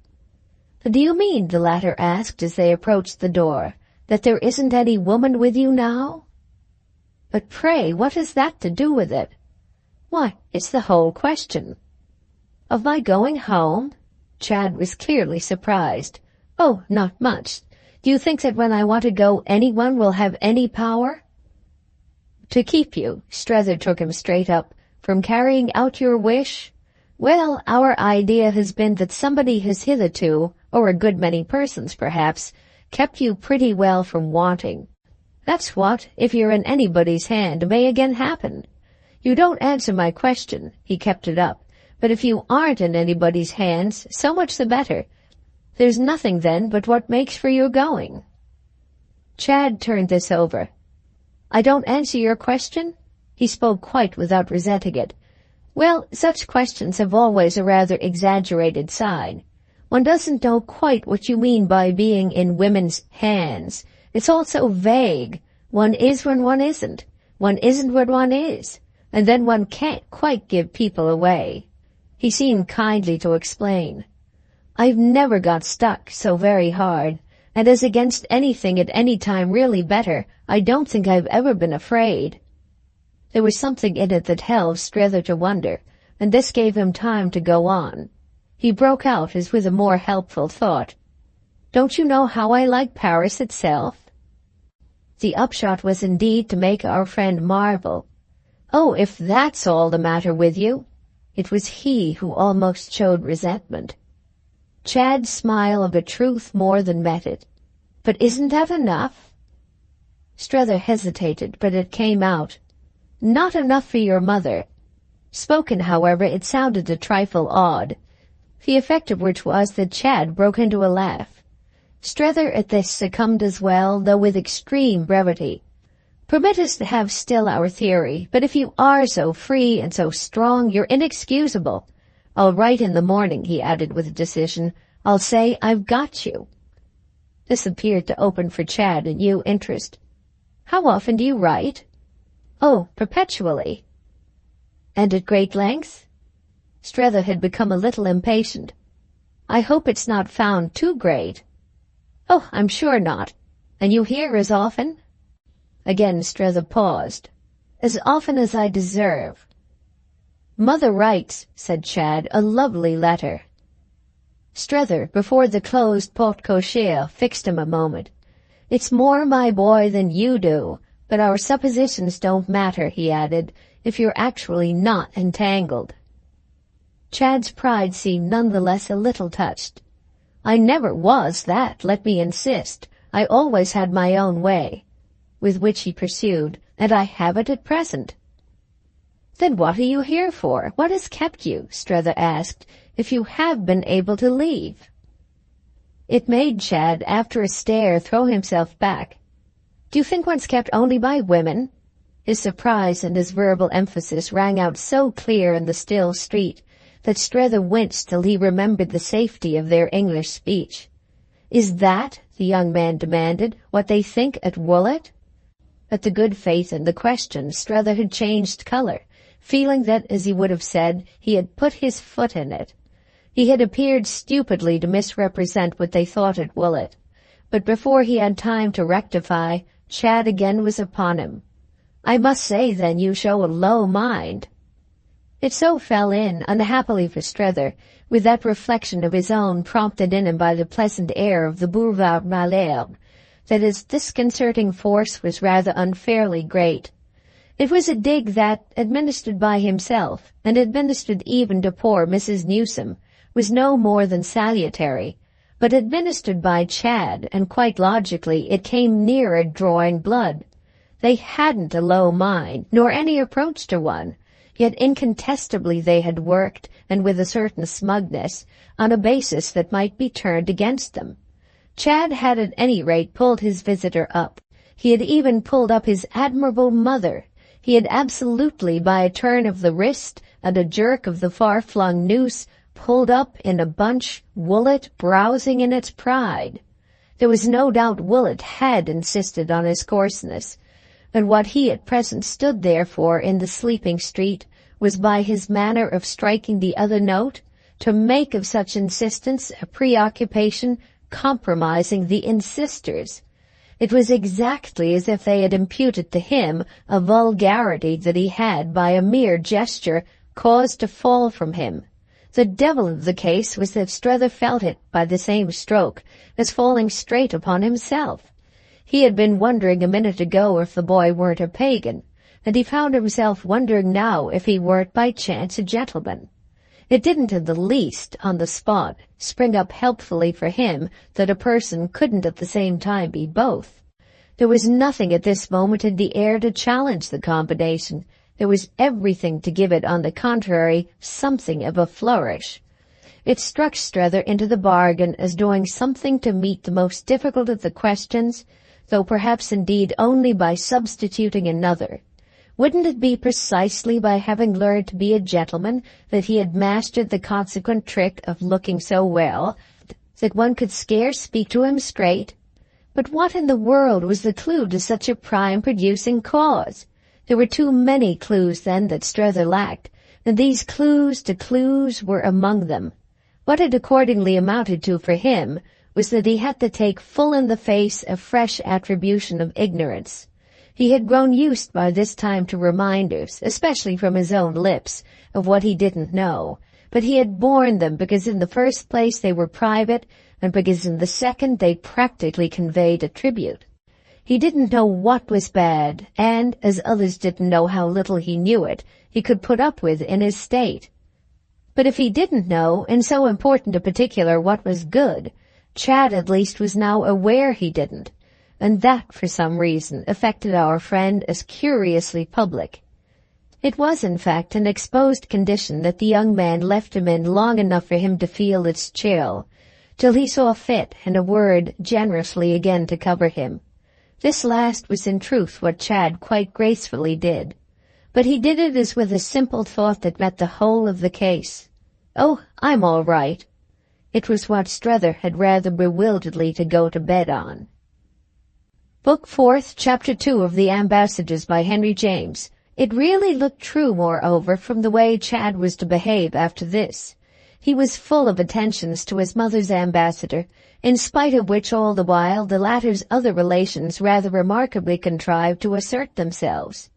"Do you mean," the latter asked as they approached the door, "that there isn't any woman with you now?" "But pray, what has that to do with it?" "Why, it's the whole question." "Of my going home?" Chad was clearly surprised. "Oh, not much. Do you think that when I want to go anyone will have any power?" "To keep you," Strether took him straight up, "from carrying out your wish? Well, our idea has been that somebody has hitherto, or a good many persons perhaps, kept you pretty well from wanting. That's what, if you're in anybody's hand, may again happen. You don't answer my question," he kept it up, "but if you aren't in anybody's hands, so much the better. There's nothing then but what makes for your going." Chad turned this over. "I don't answer your question?" He spoke quite without resenting it. "Well, such questions have always a rather exaggerated side. One doesn't know quite what you mean by being in women's hands. It's all so vague. One is when one isn't. One isn't when one is. And then one can't quite give people away." He seemed kindly to explain. "I've never got stuck so very hard, and as against anything at any time really better, I don't think I've ever been afraid." There was something in it that held Strether to wonder, and this gave him time to go on. He broke out as with a more helpful thought. "Don't you know how I like Paris itself?" The upshot was indeed to make our friend marvel. "Oh, if that's all the matter with you!" It was he who almost showed resentment. Chad's smile of a truth more than met it. "But isn't that enough?" Strether hesitated, but it came out. "Not enough for your mother." Spoken, however, it sounded a trifle odd, the effect of which was that Chad broke into a laugh. Strether at this succumbed as well, though with extreme brevity. Permit us to have still our theory, but if you are so free and so strong, you're inexcusable. I'll write in the morning," he added with decision. "I'll say I've got you." This appeared to open for Chad a new interest. "How often do you write?" "Oh, perpetually." "And at great length?" Strether had become a little impatient. "I hope it's not found too great." "Oh, I'm sure not. And you hear as often?" Again Strether paused. "As often as I deserve." "Mother writes," said Chad, "a lovely letter." Strether, before the closed porte-cochere, fixed him a moment. "It's more, my boy, than you do, but our suppositions don't matter," he added, "if you're actually not entangled." Chad's pride seemed none the less a little touched. "I never was that, let me insist. I always had my own way." With which he pursued, "And I have it at present." "Then what are you here for? What has kept you," Strether asked, "if you have been able to leave?" It made Chad, after a stare, throw himself back. "Do you think one's kept only by women?" His surprise and his verbal emphasis rang out so clear in the still street that Strether winced till he remembered the safety of their English speech. "Is that," the young man demanded, "what they think at Woolwich?" At the good faith in the question, Strether had changed colour, feeling that, as he would have said, he had put his foot in it. He had appeared stupidly to misrepresent what they thought at Woolwich, but before he had time to rectify, Chad again was upon him. "I must say, then, you show a low mind." It so fell in, unhappily for Strether, with that reflection of his own prompted in him by the pleasant air of the Boulevard Malherbe, that his disconcerting force was rather unfairly great. It was a dig that, administered by himself, and administered even to poor Mrs. Newsome, was no more than salutary, but administered by Chad, and quite logically, it came nearer drawing blood. They hadn't a low mind, nor any approach to one, yet incontestably they had worked, and with a certain smugness, on a basis that might be turned against them. Chad had at any rate pulled his visitor up. He had even pulled up his admirable mother. He had absolutely, by a turn of the wrist and a jerk of the far-flung noose, pulled up in a bunch Woolwich browsing in its pride. There was no doubt Woolwich had insisted on his coarseness, and what he at present stood there for in the sleeping street was, by his manner of striking the other note, to make of such insistence a preoccupation compromising the insisters. It was exactly as if they had imputed to him a vulgarity that he had, by a mere gesture, caused to fall from him. The devil of the case was that Strether felt it, by the same stroke, as falling straight upon himself. He had been wondering a minute ago if the boy weren't a pagan, and he found himself wondering now if he weren't by chance a gentleman. It didn't in the least, on the spot, spring up helpfully for him that a person couldn't at the same time be both. There was nothing at this moment in the air to challenge the combination. There was everything to give it, on the contrary, something of a flourish. It struck Strether into the bargain as doing something to meet the most difficult of the questions, though perhaps indeed only by substituting another. Wouldn't it be precisely by having learned to be a gentleman that he had mastered the consequent trick of looking so well that one could scarce speak to him straight? But what in the world was the clue to such a prime-producing cause? There were too many clues then that Strether lacked, and these clues to clues were among them. What it accordingly amounted to for him was that he had to take full in the face a fresh attribution of ignorance. He had grown used by this time to reminders, especially from his own lips, of what he didn't know, but he had borne them because in the first place they were private, and because in the second they practically conveyed a tribute. He didn't know what was bad, and, as others didn't know how little he knew it, he could put up with in his state. But if he didn't know, in so important a particular, what was good, Chad at least was now aware he didn't, and that, for some reason, affected our friend as curiously public. It was, in fact, an exposed condition that the young man left him in long enough for him to feel its chill, till he saw fit, and a word generously again to cover him. This last was in truth what Chad quite gracefully did. But he did it as with a simple thought that met the whole of the case. "Oh, I'm all right." It was what Strether had rather bewilderedly to go to bed on. Book 4th, Chapter 2 of The Ambassadors by Henry James. It really looked true, moreover, from the way Chad was to behave after this. He was full of attentions to his mother's ambassador, in spite of which all the while the latter's other relations rather remarkably contrived to assert themselves.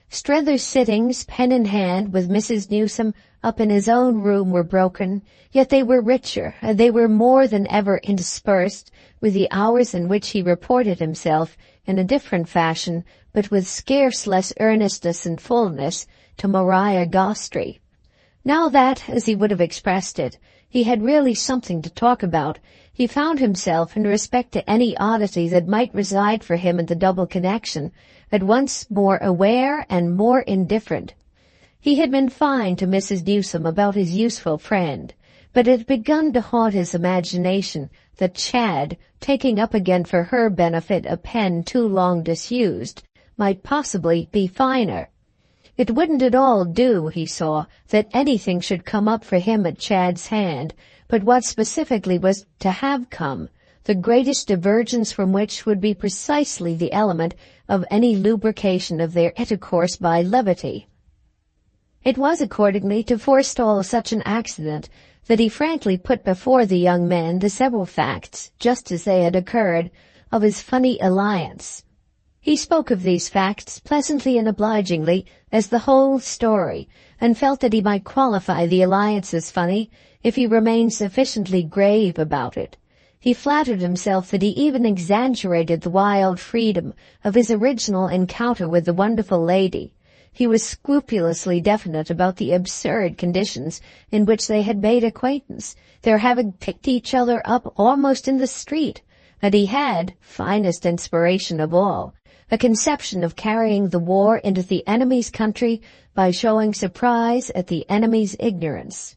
Strether's sittings, pen in hand, with Mrs. Newsome up in his own room were broken, yet they were richer, and they were more than ever interspersed with the hours in which he reported himself in a different fashion, but with scarce less earnestness and fullness, to Maria Gostry. Now that, as he would have expressed it, he had really something to talk about, he found himself, in respect to any oddity that might reside for him in the double connection, at once more aware and more indifferent. He had been fine to Mrs. Newsome about his useful friend, but it had begun to haunt his imagination that Chad, taking up again for her benefit a pen too long disused, might possibly be finer. It wouldn't at all do, he saw, that anything should come up for him at Chad's hand, but what specifically was to have come, the greatest divergence from which would be precisely the element of any lubrication of their intercourse by levity. It was accordingly to forestall such an accident that he frankly put before the young man the several facts, just as they had occurred, of his funny alliance. He spoke of these facts pleasantly and obligingly as the whole story, and felt that he might qualify the alliance as funny if he remained sufficiently grave about it. He flattered himself that he even exaggerated the wild freedom of his original encounter with the wonderful lady. He was scrupulously definite about the absurd conditions in which they had made acquaintance, their having picked each other up almost in the street, and he had, finest inspiration of all, a conception of carrying the war into the enemy's country by showing surprise at the enemy's ignorance.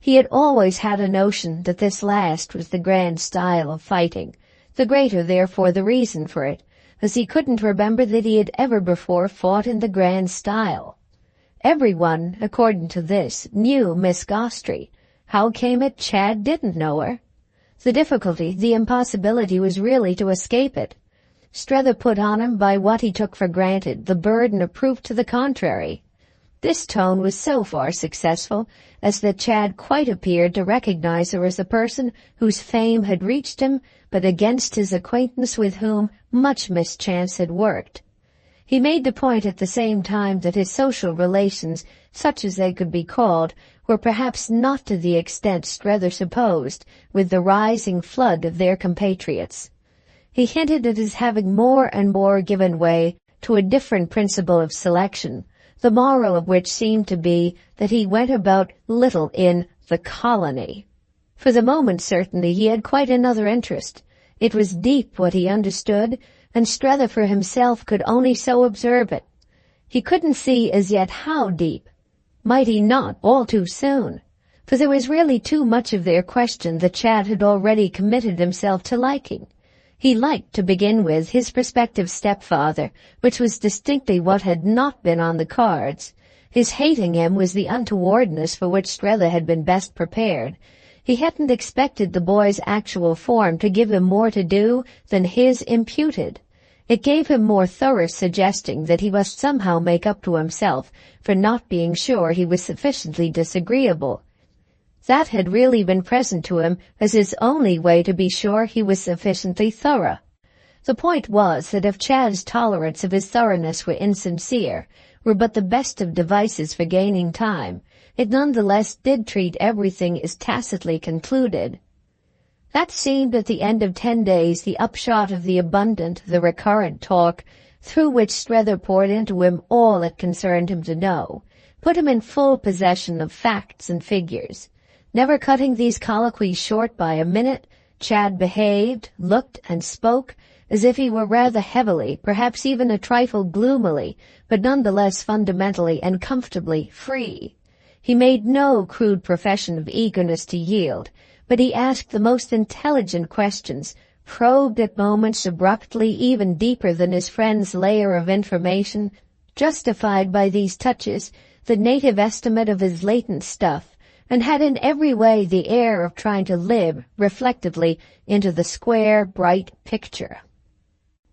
He had always had a notion that this last was the grand style of fighting, the greater therefore the reason for it, as he couldn't remember that he had ever before fought in the grand style. Everyone, according to this, knew Miss Gostry. How came it Chad didn't know her? The difficulty, the impossibility, was really to escape it. Strether put on him, by what he took for granted, the burden of proof to the contrary. This tone was so far successful as that Chad quite appeared to recognize her as a person whose fame had reached him, but against his acquaintance with whom much mischance had worked. He made the point at the same time that his social relations, such as they could be called, were perhaps not to the extent Strether supposed, with the rising flood of their compatriots. He hinted at his having more and more given way to a different principle of selection, the moral of which seemed to be that he went about little in the colony. For the moment, certainly, he had quite another interest. It was deep what he understood, and Strether for himself could only so observe it. He couldn't see as yet how deep. Might he not, all too soon? For there was really too much of their question that Chad had already committed himself to liking. He liked, to begin with, his prospective stepfather, which was distinctly what had not been on the cards. His hating him was the untowardness for which Strether had been best prepared. He hadn't expected the boy's actual form to give him more to do than his imputed. It gave him more thorough suggesting that he must somehow make up to himself for not being sure he was sufficiently disagreeable. That had really been present to him as his only way to be sure he was sufficiently thorough. The point was that if Chad's tolerance of his thoroughness were insincere, were but the best of devices for gaining time, it nonetheless did treat everything as tacitly concluded. That seemed at the end of 10 days the upshot of the abundant, the recurrent talk, through which Strether poured into him all it concerned him to know, put him in full possession of facts and figures. Never cutting these colloquies short by a minute, Chad behaved, looked, and spoke as if he were rather heavily, perhaps even a trifle gloomily, but none the less fundamentally and comfortably free. He made no crude profession of eagerness to yield, but he asked the most intelligent questions, probed at moments abruptly even deeper than his friend's layer of information, justified by these touches the native estimate of his latent stuff, and had in every way the air of trying to live reflectively into the square, bright picture.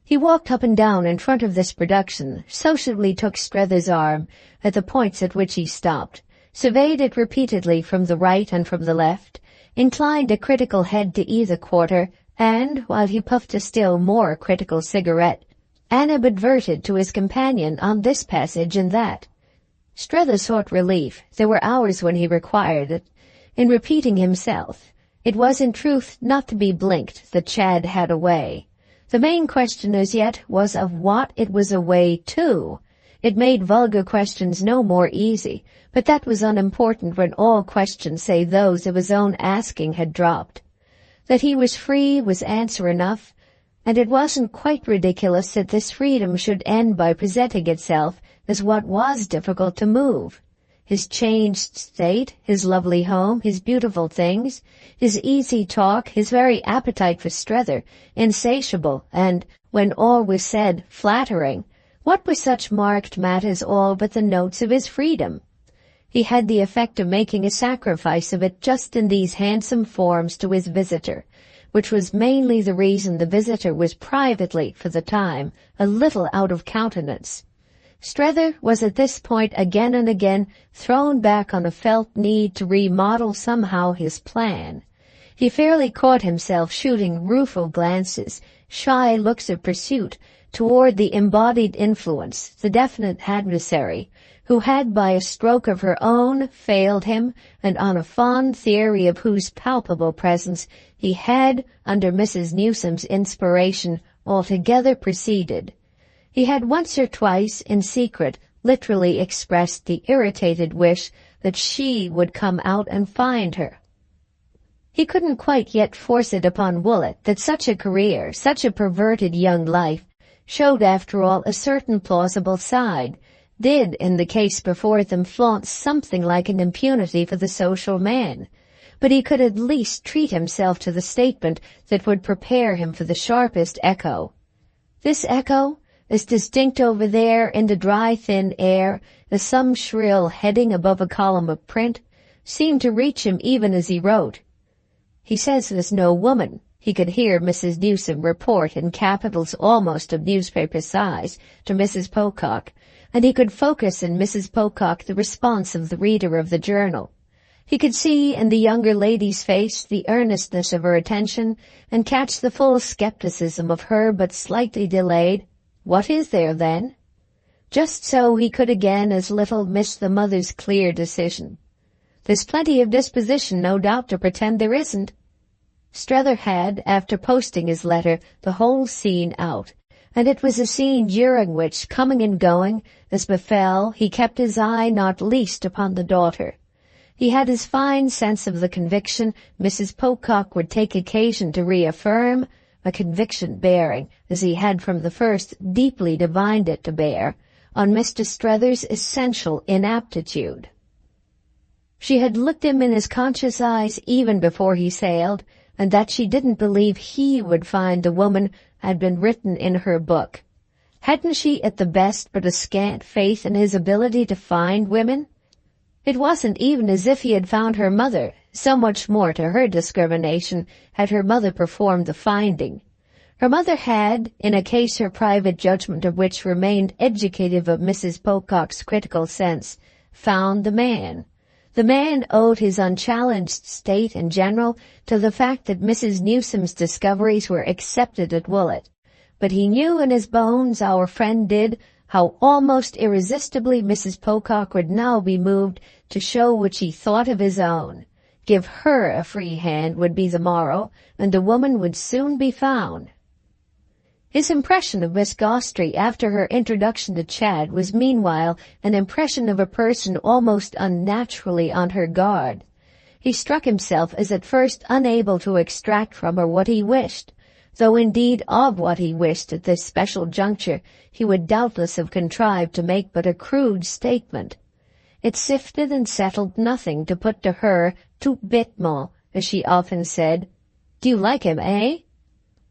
He walked up and down in front of this production, sociably took Strether's arm at the points at which he stopped, surveyed it repeatedly from the right and from the left, inclined a critical head to either quarter, and, while he puffed a still more critical cigarette, animadverted to his companion on this passage and that. Strether sought relief, there were hours when he required it, in repeating himself. It was in truth not to be blinked that Chad had a way. The main question as yet was of what it was a way to. It made vulgar questions no more easy, but that was unimportant when all questions save those of his own asking had dropped. That he was free was answer enough, and it wasn't quite ridiculous that this freedom should end by presenting itself as what was difficult to move. His changed state, his lovely home, his beautiful things, his easy talk, his very appetite for Strether, insatiable and, when all was said, flattering. What were such marked matters all but the notes of his freedom? He had the effect of making a sacrifice of it just in these handsome forms to his visitor, which was mainly the reason the visitor was privately, for the time, a little out of countenance. Strether was at this point again and again thrown back on a felt need to remodel somehow his plan. He fairly caught himself shooting rueful glances, shy looks of pursuit, toward the embodied influence, the definite adversary, who had by a stroke of her own failed him, and on a fond theory of whose palpable presence he had, under Mrs. Newsome's inspiration, altogether proceeded. He had once or twice, in secret, literally expressed the irritated wish that she would come out and find her. He couldn't quite yet force it upon Woollett that such a career, such a perverted young life, showed after all a certain plausible side, did, in the case before them, flaunt something like an impunity for the social man. But he could at least treat himself to the statement that would prepare him for the sharpest echo. This echo, as distinct over there in the dry thin air as some shrill heading above a column of print, seemed to reach him even as he wrote. He says there's no woman. He could hear Mrs. Newsome report in capitals almost of newspaper size to Mrs. Pocock, and he could focus in Mrs. Pocock the response of the reader of the journal. He could see in the younger lady's face the earnestness of her attention and catch the full skepticism of her but slightly delayed, "What is there, then?" Just so he could again as little miss the mother's clear decision. "There's plenty of disposition, no doubt, to pretend there isn't." Strether had, after posting his letter, the whole scene out, and it was a scene during which, coming and going, as befell, he kept his eye not least upon the daughter. He had his fine sense of the conviction Mrs. Pocock would take occasion to reaffirm, a conviction bearing, as he had from the first deeply divined it to bear, on Mr. Strether's essential inaptitude. She had looked him in his conscious eyes even before he sailed, and that she didn't believe he would find the woman had been written in her book. Hadn't she at the best but a scant faith in his ability to find women? It wasn't even as if he had found her mother. So much more to her discrimination had her mother performed the finding. Her mother had, in a case her private judgment of which remained educative of Mrs. Pocock's critical sense, found the man. The man owed his unchallenged state in general to the fact that Mrs. Newsome's discoveries were accepted at Woollett. But he knew in his bones, our friend did, how almost irresistibly Mrs. Pocock would now be moved to show what she thought of his own. Give her a free hand would be the morrow, and the woman would soon be found. His impression of Miss Gostrey after her introduction to Chad was meanwhile an impression of a person almost unnaturally on her guard. He struck himself as at first unable to extract from her what he wished, though indeed of what he wished at this special juncture he would doubtless have contrived to make but a crude statement. It sifted and settled nothing to put to her tout bêtement, as she often said, "Do you like him, eh?"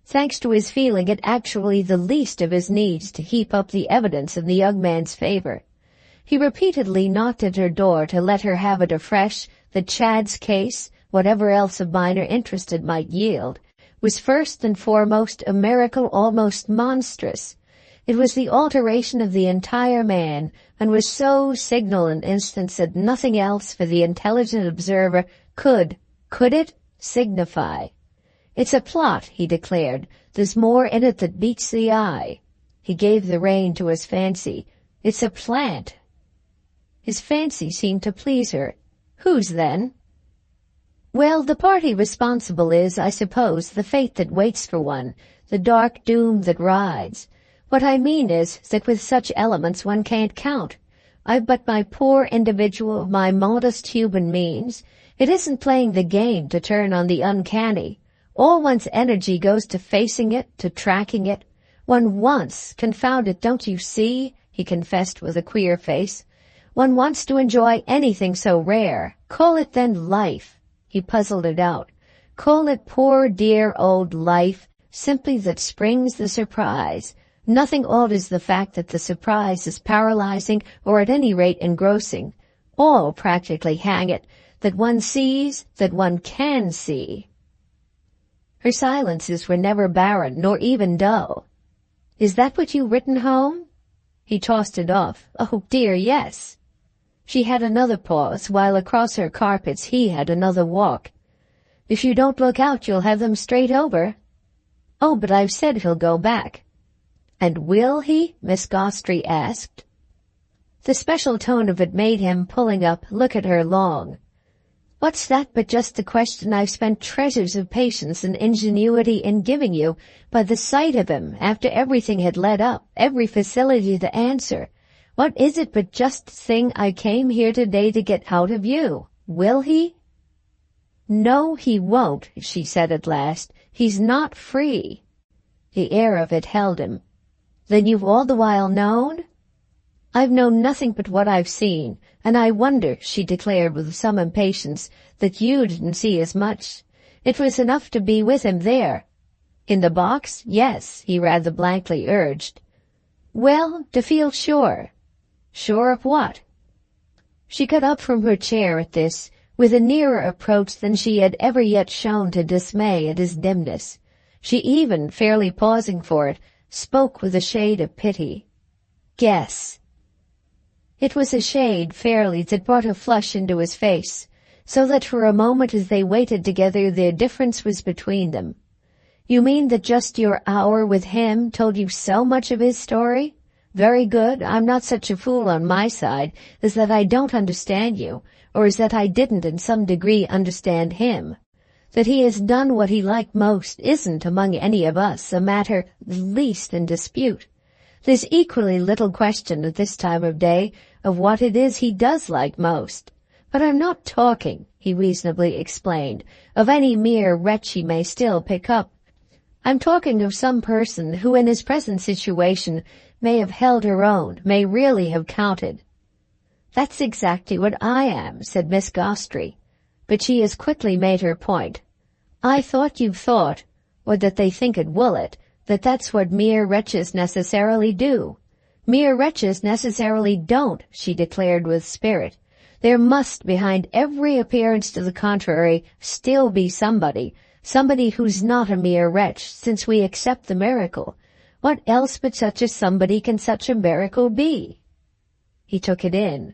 thanks to his feeling it actually the least of his needs to heap up the evidence in the young man's favor. He repeatedly knocked at her door to let her have it afresh that Chad's case, whatever else of minor interest it might yield, was first and foremost a miracle almost monstrous. It was the alteration of the entire man, and was so signal an instance that nothing else for the intelligent observer could it, signify. "It's a plot," he declared. "There's more in it that beats the eye." He gave the rein to his fancy. "It's a plant." His fancy seemed to please her. "Whose, then?" "Well, the party responsible is, I suppose, the fate that waits for one, the dark doom that rides. What I mean is that with such elements one can't count. I've but my poor individual, my modest human means. It isn't playing the game to turn on the uncanny. All one's energy goes to facing it, to tracking it. One wants, confound it, don't you see?" he confessed with a queer face. "One wants to enjoy anything so rare. Call it then life." He puzzled it out. "Call it poor dear old life, simply that springs the surprise. Nothing alters the fact that the surprise is paralyzing or at any rate engrossing. All practically, hang it, that one sees, that one can see." Her silences were never barren nor even dull. "Is that what you've written home?" He tossed it off. "Oh dear, yes." She had another pause, while across her carpets he had another walk. "If you don't look out you'll have them straight over." "Oh, but I've said he'll go back." "And will he?" Miss Gostrey asked. The special tone of it made him, pulling up, look at her long. "What's that but just the question I've spent treasures of patience and ingenuity in giving you, by the sight of him, after everything had led up, every facility to answer. What is it but just the thing I came here today to get out of you? Will he?" "No, he won't," she said at last. "He's not free." The air of it held him. "Then you've all the while known?" "I've known nothing but what I've seen, and I wonder," she declared with some impatience, "that you didn't see as much. It was enough to be with him there." "In the box? Yes," he rather blankly urged. "Well, to feel sure." "Sure of what?" She got up from her chair at this, with a nearer approach than she had ever yet shown to dismay at his dimness. She even, fairly pausing for it, spoke with a shade of pity. "Guess." It was a shade, fairly, that brought a flush into his face, so that for a moment as they waited together their difference was between them. "You mean that just your hour with him told you so much of his story? Very good. I'm not such a fool on my side as that I don't understand you, or as that I didn't in some degree understand him. That he has done what he liked most isn't, among any of us, a matter the least in dispute. There's equally little question at this time of day of what it is he does like most. But I'm not talking," he reasonably explained, "of any mere wretch he may still pick up. I'm talking of some person who in his present situation may have held her own, may really have counted." "That's exactly what I am," said Miss Gostrey. But she as quickly made her point. "I thought you've thought, or that they think at Woollet, that that's what mere wretches necessarily do." "Mere wretches necessarily don't," she declared with spirit. "There must, behind every appearance to the contrary, still be somebody who's not a mere wretch, since we accept the miracle. What else but such a somebody can such a miracle be?" He took it in.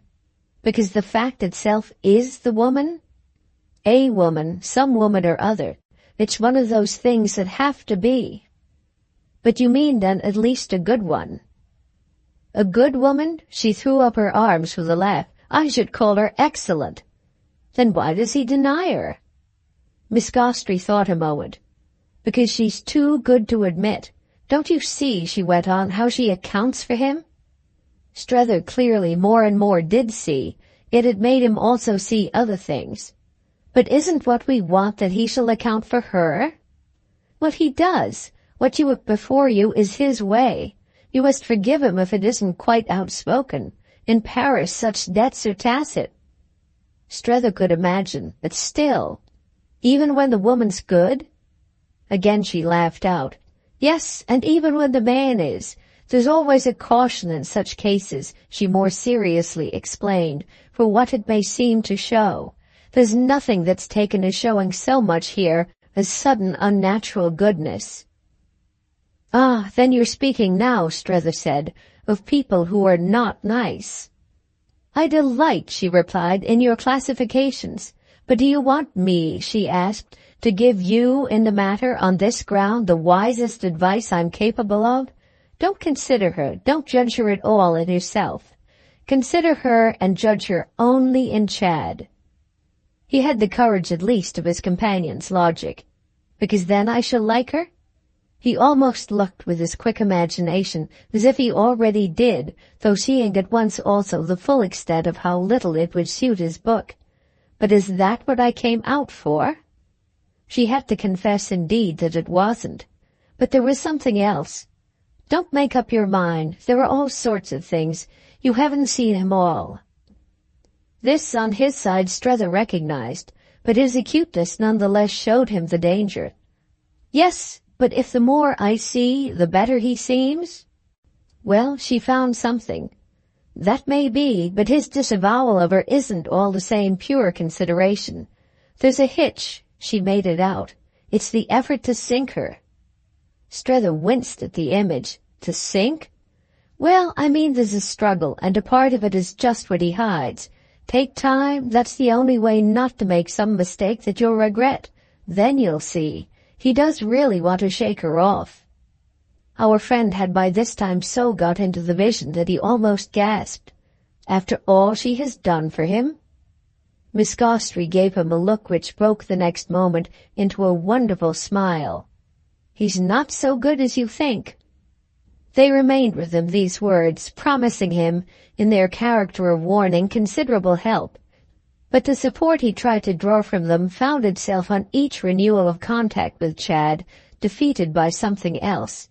"Because the fact itself is the woman?" "A woman, some woman or other. It's one of those things that have to be." "But you mean, then, at least a good one?" "A good woman?" She threw up her arms with a laugh. "I should call her excellent." "Then why does he deny her?" Miss Gostrey thought a moment. "Because she's too good to admit. Don't you see," she went on, "how she accounts for him?" Strether clearly more and more did see, yet it made him also see other things. "But isn't what we want that he shall account for her?" "What he does, what you have before you, is his way. You must forgive him if it isn't quite outspoken. In Paris such debts are tacit." Strether could imagine, but still, even when the woman's good? Again she laughed out. Yes, and even when the man is, there's always a caution in such cases, she more seriously explained, for what it may seem to show. There's nothing that's taken as showing so much here as sudden unnatural goodness. Ah, then you're speaking now, Strether said, of people who are not nice. I delight, she replied, in your classifications. But do you want me, she asked, to give you in the matter on this ground the wisest advice I'm capable of? Don't consider her, don't judge her at all in yourself. Consider her and judge her only in Chad. He had the courage at least of his companion's logic. Because then I shall like her? He almost looked with his quick imagination as if he already did, though seeing at once also the full extent of how little it would suit his book. But is that what I came out for? She had to confess indeed that it wasn't. But there was something else. Don't make up your mind. There are all sorts of things. You haven't seen him all. This on his side Strether recognized, but his acuteness nonetheless showed him the danger. Yes, but if the more I see, the better he seems? Well, she found something. That may be, but his disavowal of her isn't all the same pure consideration. There's a hitch, she made it out. It's the effort to sink her. Strether winced at the image. To sink? Well, I mean there's a struggle, and a part of it is just what he hides. Take time, that's the only way not to make some mistake that you'll regret. Then you'll see. He does really want to shake her off. Our friend had by this time so got into the vision that he almost gasped. After all she has done for him? Miss Gostrey gave him a look which broke the next moment into a wonderful smile. He's not so good as you think. They remained with him, these words, promising him, in their character of warning, considerable help. But the support he tried to draw from them found itself on each renewal of contact with Chad, defeated by something else.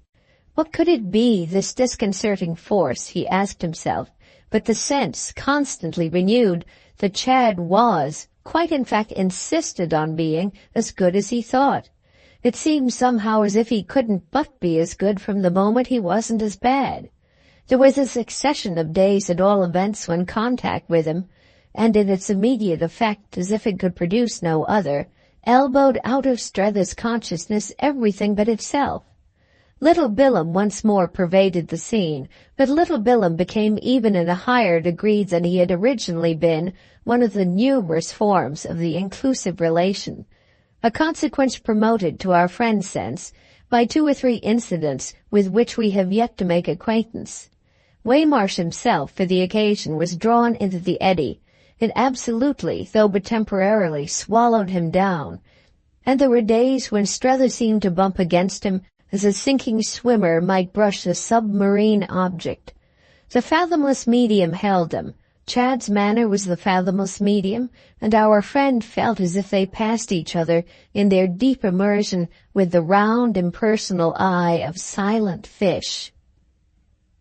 What could it be, this disconcerting force, he asked himself, but the sense, constantly renewed, that Chad was, quite in fact insisted on being, as good as he thought. It seemed somehow as if he couldn't but be as good from the moment he wasn't as bad. There was a succession of days at all events when contact with him, and in its immediate effect, as if it could produce no other, elbowed out of Strether's consciousness everything but itself. Little Bilham once more pervaded the scene, but Little Bilham became even in a higher degree than he had originally been one of the numerous forms of the inclusive relation, a consequence promoted to our friend's sense by 2 or 3 incidents with which we have yet to make acquaintance. Waymarsh himself, for the occasion, was drawn into the eddy. It absolutely, though but temporarily, swallowed him down, and there were days when Strether seemed to bump against him as a sinking swimmer might brush a submarine object. The fathomless medium held him. Chad's manner was the fathomless medium, and our friend felt as if they passed each other in their deep immersion with the round, impersonal eye of silent fish.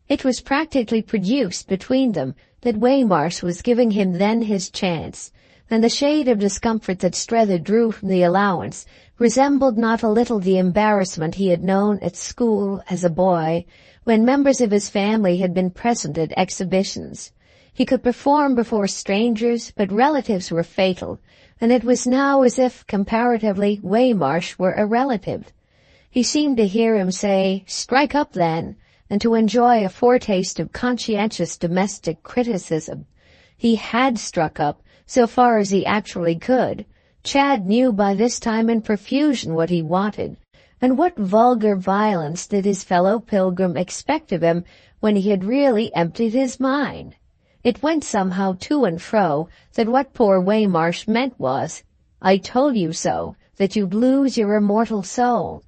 It was practically produced between them that Waymarsh was giving him then his chance, and the shade of discomfort that Strether drew from the allowance resembled not a little the embarrassment he had known at school as a boy, when members of his family had been present at exhibitions. He could perform before strangers, but relatives were fatal, and it was now as if, comparatively, Waymarsh were a relative. He seemed to hear him say, "Strike up, then," and to enjoy a foretaste of conscientious domestic criticism. He had struck up, so far as he actually could. Chad knew by this time in profusion what he wanted, and what vulgar violence did his fellow pilgrim expect of him when he had really emptied his mind? It went somehow to and fro that what poor Waymarsh meant was, "I told you so, that you'd lose your immortal soul."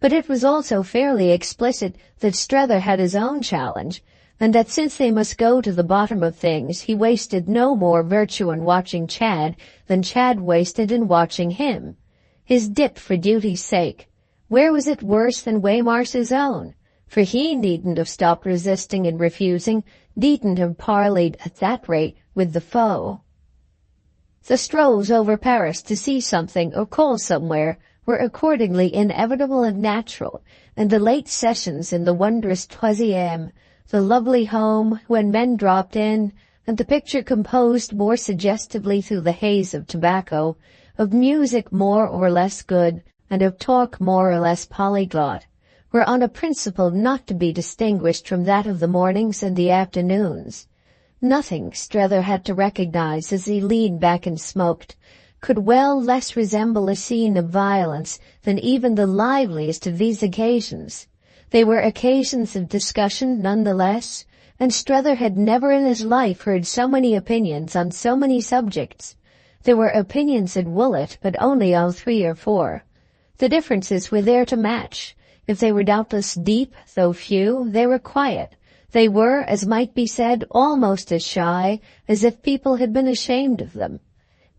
But it was also fairly explicit that Strether had his own challenge, and that since they must go to the bottom of things, he wasted no more virtue in watching Chad than Chad wasted in watching him. His dip for duty's sake. Where was it worse than Waymarsh's own? For he needn't have stopped resisting and refusing, needn't have parleyed at that rate with the foe. The strolls over Paris to see something or call somewhere were accordingly inevitable and natural, and the late sessions in the wondrous troisième, the lovely home when men dropped in, and the picture composed more suggestively through the haze of tobacco, of music more or less good, and of talk more or less polyglot, were on a principle not to be distinguished from that of the mornings and the afternoons. Nothing, Strether had to recognize as he leaned back and smoked, could well less resemble a scene of violence than even the liveliest of these occasions. They were occasions of discussion nonetheless, and Strether had never in his life heard so many opinions on so many subjects. There were opinions at Woolwich, but only on 3 or 4. The differences were there to match. If they were doubtless deep, though few, they were quiet. They were, as might be said, almost as shy as if people had been ashamed of them.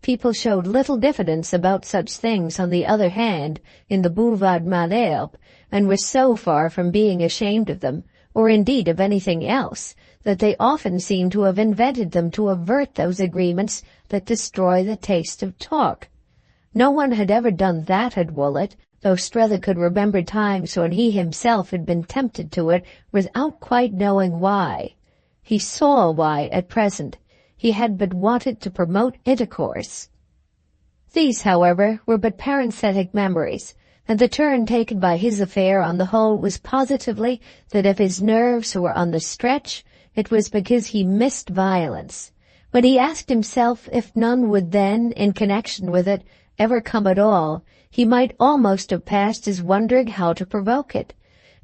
People showed little diffidence about such things, on the other hand, in the Boulevard Malherbe, and were so far from being ashamed of them, or indeed of anything else, that they often seemed to have invented them to avert those agreements that destroy the taste of talk. No one had ever done that at Woolwich, though Strether could remember times when he himself had been tempted to it without quite knowing why. He saw why at present. He had but wanted to promote intercourse. These, however, were but parenthetic memories, and the turn taken by his affair on the whole was positively that if his nerves were on the stretch, it was because he missed violence. When he asked himself if none would then, in connection with it, ever come at all, he might almost have passed as wondering how to provoke it.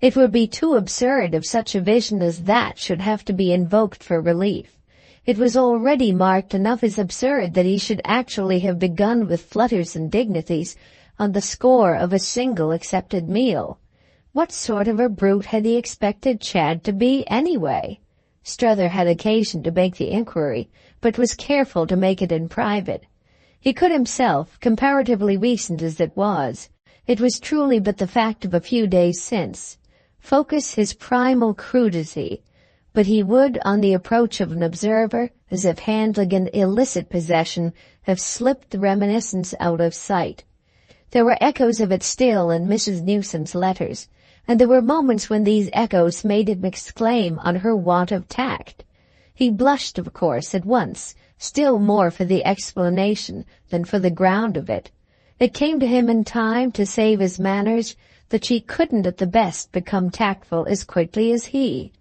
It would be too absurd if such a vision as that should have to be invoked for relief. It was already marked enough as absurd that he should actually have begun with flutters and dignities on the score of a single accepted meal. What sort of a brute had he expected Chad to be, anyway? Strether had occasion to make the inquiry, but was careful to make it in private. He could himself, comparatively recent as it was truly but the fact of a few days since, focus his primal crudity, but he would, on the approach of an observer, as if handling an illicit possession, have slipped the reminiscence out of sight. There were echoes of it still in Mrs. Newsome's letters, and there were moments when these echoes made him exclaim on her want of tact. He blushed, of course, at once, still more for the explanation than for the ground of it. It came to him in time to save his manners that she couldn't at the best become tactful as quickly as he.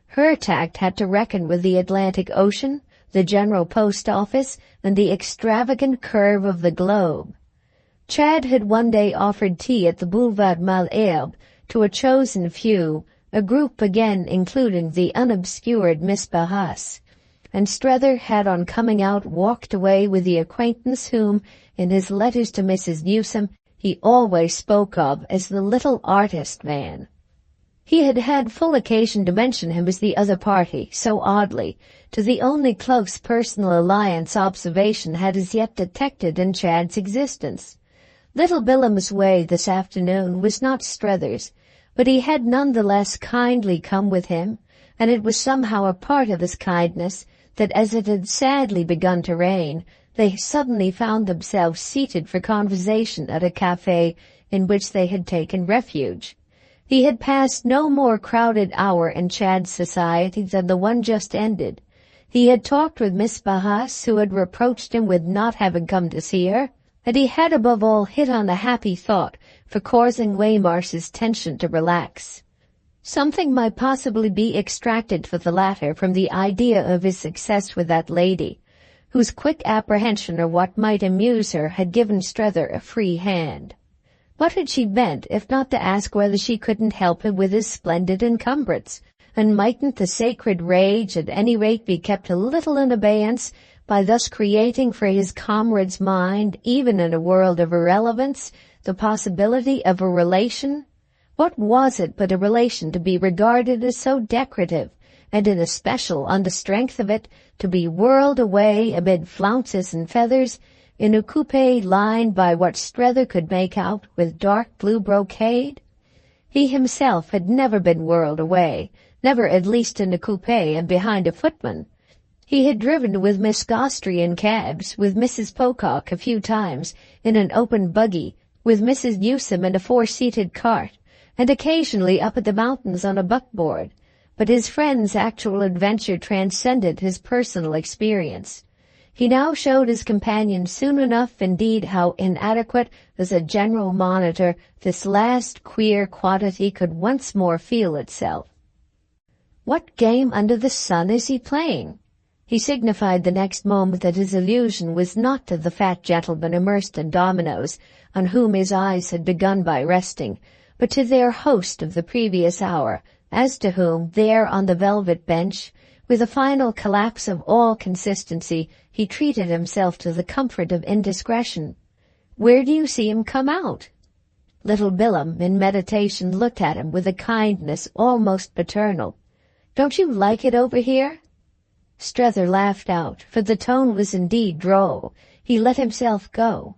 Her tact had to reckon with the Atlantic Ocean, the General Post Office, and the extravagant curve of the globe. Chad had one day offered tea at the Boulevard Malherbe to a chosen few, a group again including the unobscured Miss Behest, and Strether had on coming out walked away with the acquaintance whom, in his letters to Mrs. Newsome, he always spoke of as the little artist man. He had had full occasion to mention him as the other party, so oddly, to the only close personal alliance observation had as yet detected in Chad's existence. Little Bilham's way this afternoon was not Strether's, but he had none the less kindly come with him, and it was somehow a part of his kindness that as it had sadly begun to rain, they suddenly found themselves seated for conversation at a café in which they had taken refuge. He had passed no more crowded hour in Chad's society than the one just ended. He had talked with Miss Behest, who had reproached him with not having come to see her, and he had above all hit on the happy thought for causing Waymarsh's tension to relax. Something might possibly be extracted for the latter from the idea of his success with that lady, whose quick apprehension of what might amuse her had given Strether a free hand. What had she meant if not to ask whether she couldn't help him with his splendid encumbrance, and mightn't the sacred rage at any rate be kept a little in abeyance by thus creating for his comrade's mind, even in a world of irrelevance, the possibility of a relation? What was it but a relation to be regarded as so decorative, and in especial on the strength of it to be whirled away amid flounces and feathers, in a coupé lined by what Strether could make out with dark blue brocade? He himself had never been whirled away, never at least in a coupé and behind a footman. He had driven with Miss Gostrey in cabs, with Mrs. Pocock a few times, in an open buggy, with Mrs. Newsome in a four-seated cart, and occasionally up at the mountains on a buckboard. But his friend's actual adventure transcended his personal experience. He now showed his companion soon enough indeed how inadequate as a general monitor this last queer quantity could once more feel itself. What game under the sun is he playing? He signified the next moment that his allusion was not to the fat gentleman immersed in dominoes, on whom his eyes had begun by resting, but to their host of the previous hour, as to whom, there on the velvet bench, with a final collapse of all consistency, he treated himself to the comfort of indiscretion. Where do you see him come out? Little Bilham, in meditation, looked at him with a kindness almost paternal. Don't you like it over here? Strether laughed out, for the tone was indeed droll. He let himself go.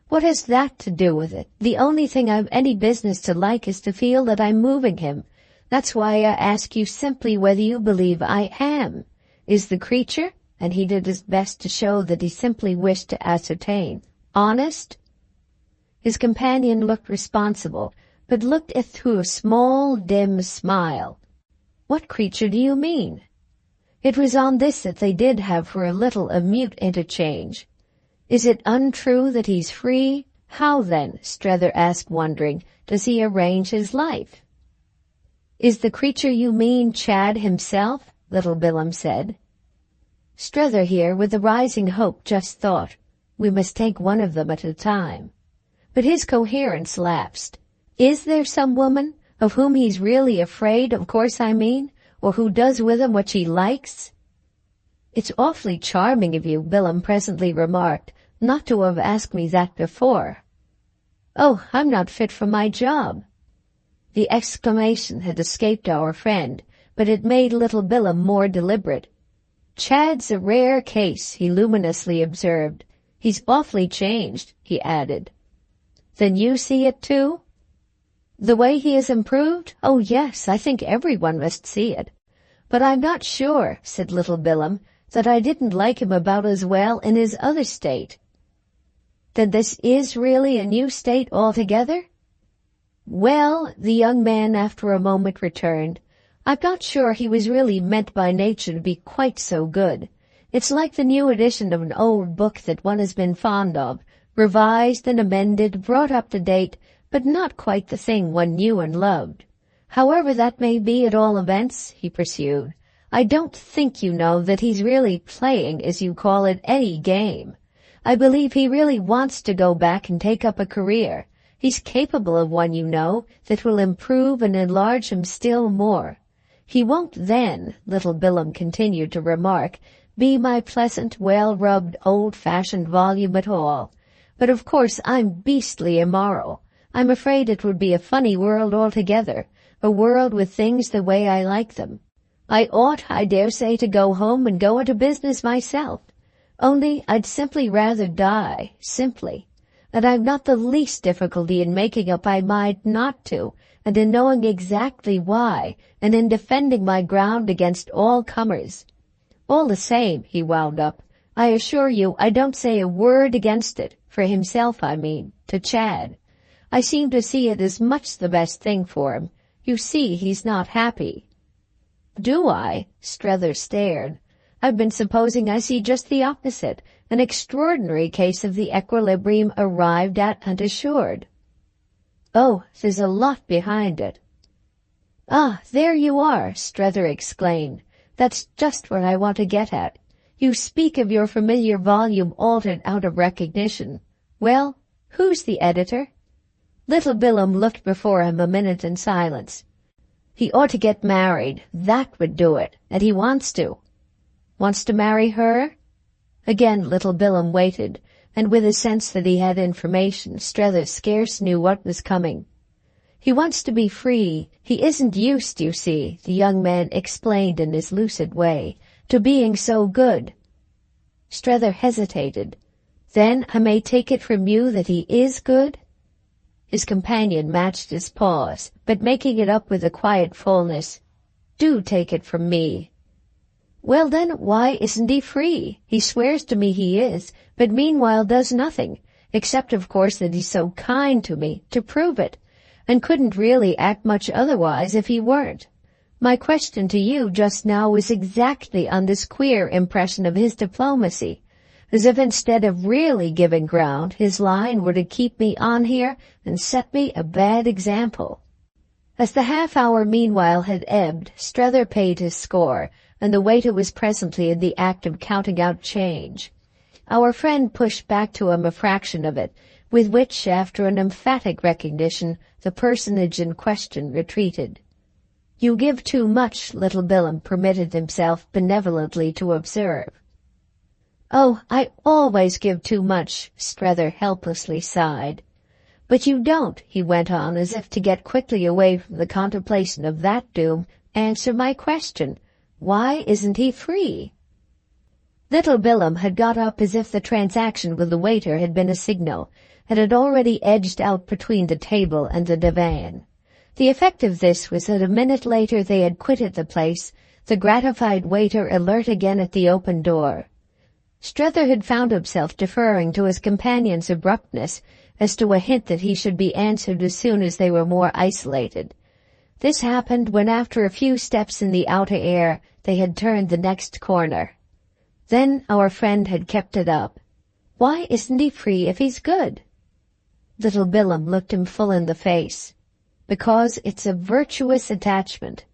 What has that to do with it? The only thing I've any business to like is to feel that I'm moving him. That's why I ask you simply whether you believe I am. Is the creature, and he did his best to show that he simply wished to ascertain, honest? His companion looked responsible, but looked it through a small, dim smile. What creature do you mean? It was on this that they did have for a little a mute interchange. Is it untrue that he's free? How then, Strether asked wondering, does he arrange his life? Is the creature you mean Chad himself? Little Bilham said. Strether here, with a rising hope, just thought, we must take one of them at a time. But his coherence lapsed. Is there some woman, of whom he's really afraid, of course I mean, or who does with him what she likes? It's awfully charming of you, Bilham presently remarked, not to have asked me that before. Oh, I'm not fit for my job. The exclamation had escaped our friend, but it made little Bilham more deliberate. Chad's a rare case, he luminously observed. He's awfully changed, he added. Then you see it too? The way he has improved? Oh yes, I think everyone must see it. But I'm not sure, said little Bilham, that I didn't like him about as well in his other state. Then this is really a new state altogether? Well, the young man after a moment returned, I'm not sure he was really meant by nature to be quite so good. It's like the new edition of an old book that one has been fond of, revised and amended, brought up to date, but not quite the thing one knew and loved. However that may be at all events, he pursued, I don't think, you know, that he's really playing, as you call it, any game. I believe he really wants to go back and take up a career. He's capable of one, you know, that will improve and enlarge him still more. He won't then, little Bilham continued to remark, be my pleasant, well-rubbed, old-fashioned volume at all. But of course I'm beastly immoral. I'm afraid it would be a funny world altogether, a world with things the way I like them. I ought, I dare say, to go home and go into business myself. Only I'd simply rather die, simply. And I've not the least difficulty in making up my mind not to, and in knowing exactly why, and in defending my ground against all comers. All the same, he wound up, I assure you I don't say a word against it, for himself I mean, to Chad. I seem to see it as much the best thing for him. You see, he's not happy. Do I? Strether stared. I've been supposing I see just the opposite, an extraordinary case of the equilibrium arrived at and assured. Oh, there's a lot behind it. Ah, there you are, Strether exclaimed. That's just what I want to get at. You speak of your familiar volume altered out of recognition. Well, who's the editor? Little Bilham looked before him a minute in silence. He ought to get married. That would do it. And he wants to. Wants to marry her? Again little Bilham waited, and with a sense that he had information, Strether scarce knew what was coming. He wants to be free. He isn't used, you see, the young man explained in his lucid way, to being so good. Strether hesitated. Then I may take it from you that he is good? His companion matched his pause, but making it up with a quiet fullness. Do take it from me. Well then, why isn't he free? He swears to me he is, but meanwhile does nothing. except of course that he's so kind to me to prove it, and couldn't really act much otherwise if he weren't. My question to you just now was exactly on this queer impression of his diplomacy, as if instead of really giving ground, his line were to keep me on here and set me a bad example. As the half-hour meanwhile had ebbed, Strether paid his score, and the waiter was presently in the act of counting out change. Our friend pushed back to him a fraction of it, with which, after an emphatic recognition, the personage in question retreated. "You give too much," little Bilham permitted himself benevolently to observe. "Oh, I always give too much," Strether helplessly sighed. "But you don't," he went on, as if to get quickly away from the contemplation of that doom, "answer my question. Why isn't he free?" Little Bilham had got up as if the transaction with the waiter had been a signal, and had already edged out between the table and the divan. The effect of this was that a minute later they had quitted the place, the gratified waiter alert again at the open door. Strether had found himself deferring to his companion's abruptness as to a hint that he should be answered as soon as they were more isolated. This happened when, after a few steps in the outer air, they had turned the next corner. Then our friend had kept it up. "Why isn't he free if he's good?" Little Bilham looked him full in the face. "Because it's a virtuous attachment."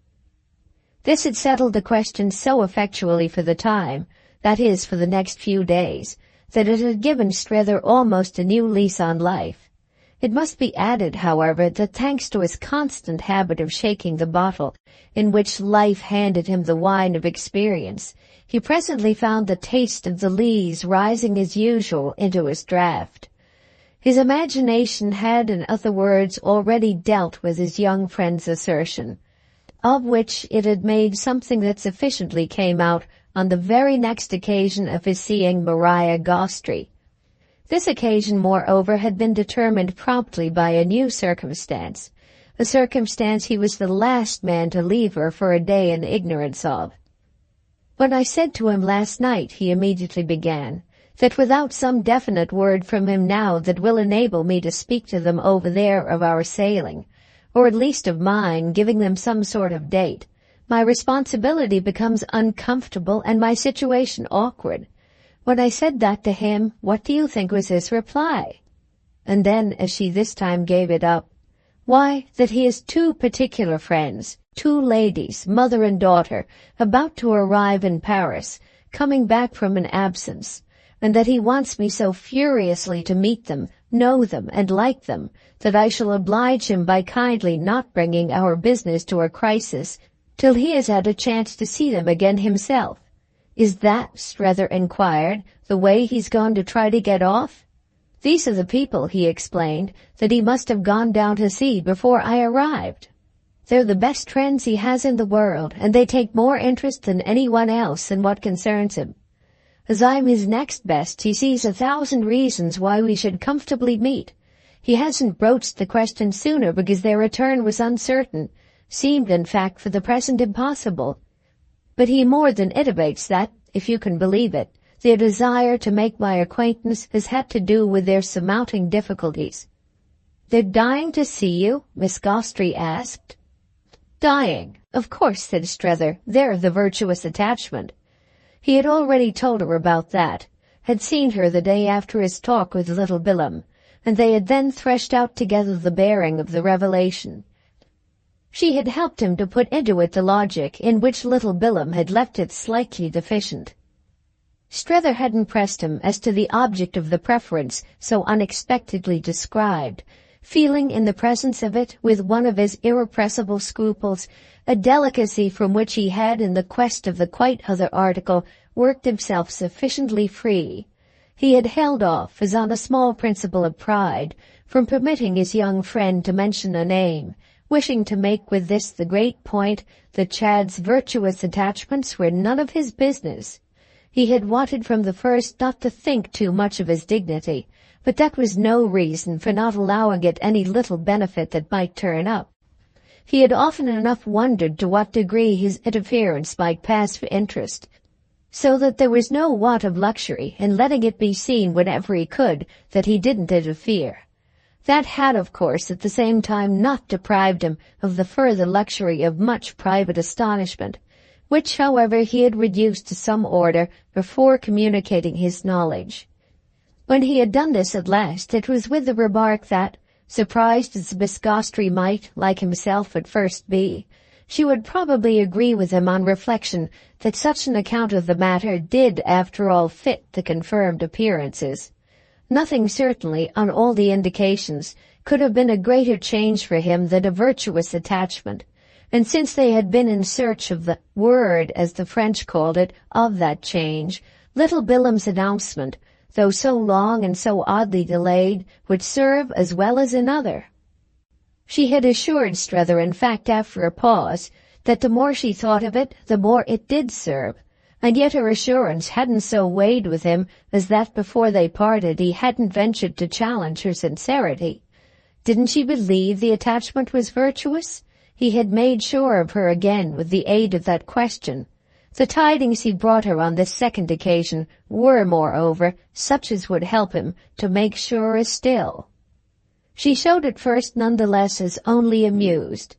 This had settled the question so effectually for the time, that is, for the next few days, that it had given Strether almost a new lease on life. It must be added, however, that thanks to his constant habit of shaking the bottle, in which life handed him the wine of experience, he presently found the taste of the lees rising as usual into his draught. His imagination had, in other words, already dealt with his young friend's assertion, of which it had made something that sufficiently came out on the very next occasion of his seeing Maria Gostry. This occasion, moreover, had been determined promptly by a new circumstance, a circumstance he was the last man to leave her for a day in ignorance of. "When I said to him last night," he immediately began, "that without some definite word from him now that will enable me to speak to them over there of our sailing, or at least of mine, giving them some sort of date, my responsibility becomes uncomfortable and my situation awkward. When I said that to him, what do you think was his reply?" And then, as she this time gave it up, "Why, that he has 2 particular friends, 2 ladies, mother and daughter, about to arrive in Paris, coming back from an absence, and that he wants me so furiously to meet them, know them, and like them, that I shall oblige him by kindly not bringing our business to a crisis till he has had a chance to see them again himself. Is that," Strether inquired, "the way he's going to try to get off?" "These are the people," he explained, "that he must have gone down to see before I arrived. They're the best friends he has in the world, and they take more interest than anyone else in what concerns him. As I'm his next best, he sees 1,000 reasons why we should comfortably meet. He hasn't broached the question sooner because their return was uncertain, seemed in fact for the present impossible. But he more than intimates that, if you can believe it, their desire to make my acquaintance has had to do with their surmounting difficulties." "They're dying to see you?" Miss Gostry asked. "Dying, of course," said Strether. "They're the virtuous attachment." He had already told her about that, had seen her the day after his talk with little Bilham, and they had then threshed out together the bearing of the revelation. She had helped him to put into it the logic in which little Bilham had left it slightly deficient. Strether hadn't pressed him as to the object of the preference so unexpectedly described, feeling in the presence of it, with one of his irrepressible scruples, a delicacy from which he had, in the quest of the quite other article, worked himself sufficiently free. He had held off, as on a small principle of pride, from permitting his young friend to mention a name, wishing to make with this the great point that Chad's virtuous attachments were none of his business. He had wanted from the first not to think too much of his dignity, but that was no reason for not allowing it any little benefit that might turn up. He had often enough wondered to what degree his interference might pass for interest, so that there was no want of luxury in letting it be seen whenever he could that he didn't interfere. That had, of course, at the same time not deprived him of the further luxury of much private astonishment, which, however, he had reduced to some order before communicating his knowledge. When he had done this at last, it was with the remark that, surprised as Miss Gostrey might, like himself, at first be, she would probably agree with him on reflection that such an account of the matter did, after all, fit the confirmed appearances. Nothing, certainly, on all the indications, could have been a greater change for him than a virtuous attachment, and since they had been in search of the word, as the French called it, of that change, little Bilham's announcement, though so long and so oddly delayed, would serve as well as another. She had assured Strether, in fact, after a pause, that the more she thought of it, the more it did serve, and yet her assurance hadn't so weighed with him as that before they parted he hadn't ventured to challenge her sincerity. Didn't she believe the attachment was virtuous? He had made sure of her again with the aid of that question. The tidings he brought her on this second occasion were, moreover, such as would help him to make surer still. She showed at first none the less as only amused.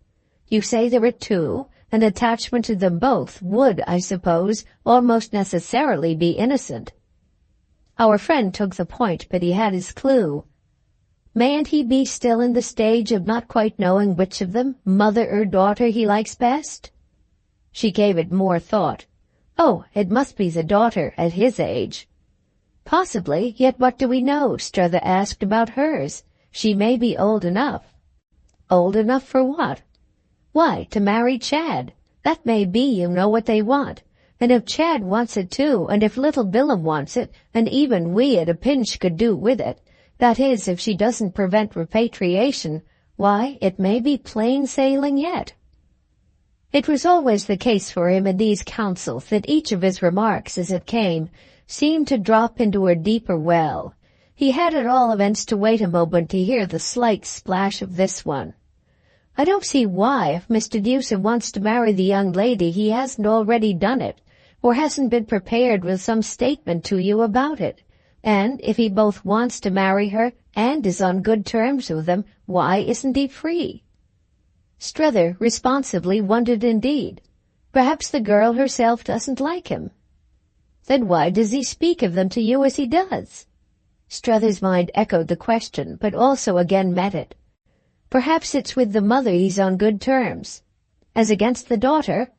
"You say there are two? An attachment to them both would, I suppose, almost necessarily be innocent." Our friend took the point, but he had his clue. "Mayn't he be still in the stage of not quite knowing which of them, mother or daughter, he likes best?" She gave it more thought. "Oh, it must be the daughter at his age." "Possibly, yet what do we know?" Strether asked about hers. "She may be old enough." "Old enough for what?" "Why, to marry Chad. That may be, you know, what they want. And if Chad wants it too, and if little Bilham wants it, and even we at a pinch could do with it, that is, if she doesn't prevent repatriation, why, it may be plain sailing yet." It was always the case for him in these counsels that each of his remarks, as it came, seemed to drop into a deeper well. He had at all events to wait a moment to hear the slight splash of this one. "I don't see why, if Mr. Newsome wants to marry the young lady, he hasn't already done it, or hasn't been prepared with some statement to you about it. And if he both wants to marry her and is on good terms with them, why isn't he free?" Strether responsively wondered indeed. Perhaps the girl herself doesn't like him. "Then why does he speak of them to you as he does?" Strether's mind echoed the question, but also again met it. "Perhaps it's with the mother he's on good terms." "As against the daughter?"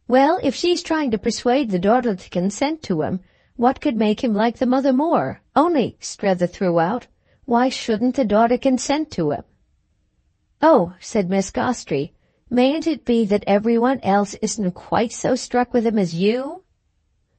"Well, if she's trying to persuade the daughter to consent to him, what could make him like the mother more? Only," Strether threw out, "why shouldn't the daughter consent to him?" "Oh," said Miss Gostrey, "mayn't it be that everyone else isn't quite so struck with him as you?"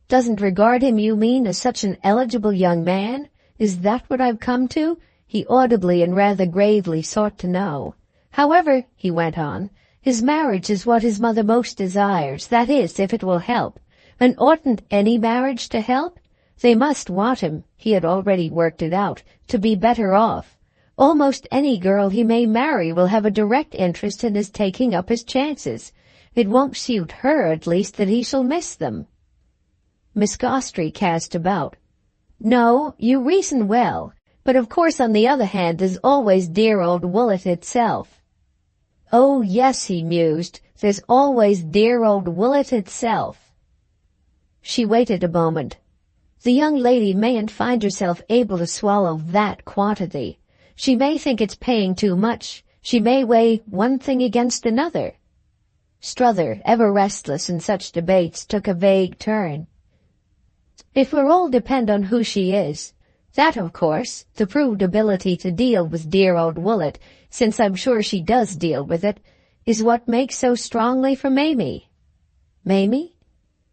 "Doesn't regard him, you mean, as such an eligible young man? Is that what I've come to?" he audibly and rather gravely sought to know. "However," he went on, "his marriage is what his mother most desires, that is, if it will help. And oughtn't any marriage to help? They must want him, he had already worked it out, to be better off. Almost any girl he may marry will have a direct interest in his taking up his chances. It won't suit her, at least, that he shall miss them." Miss Gostrey cast about. "No, you reason well, but of course on the other hand there's always dear old Woollett itself." "Oh yes," he mused, "there's always dear old Woollett itself." She waited a moment. "The young lady mayn't find herself able to swallow that quantity. She may think it's paying too much. She may weigh one thing against another." Strether, ever restless in such debates, took a vague turn. "It will all depend on who she is. That, of course, the proved ability to deal with dear old Woollett, since I'm sure she does deal with it, is what makes so strongly for Mamie." "Mamie?"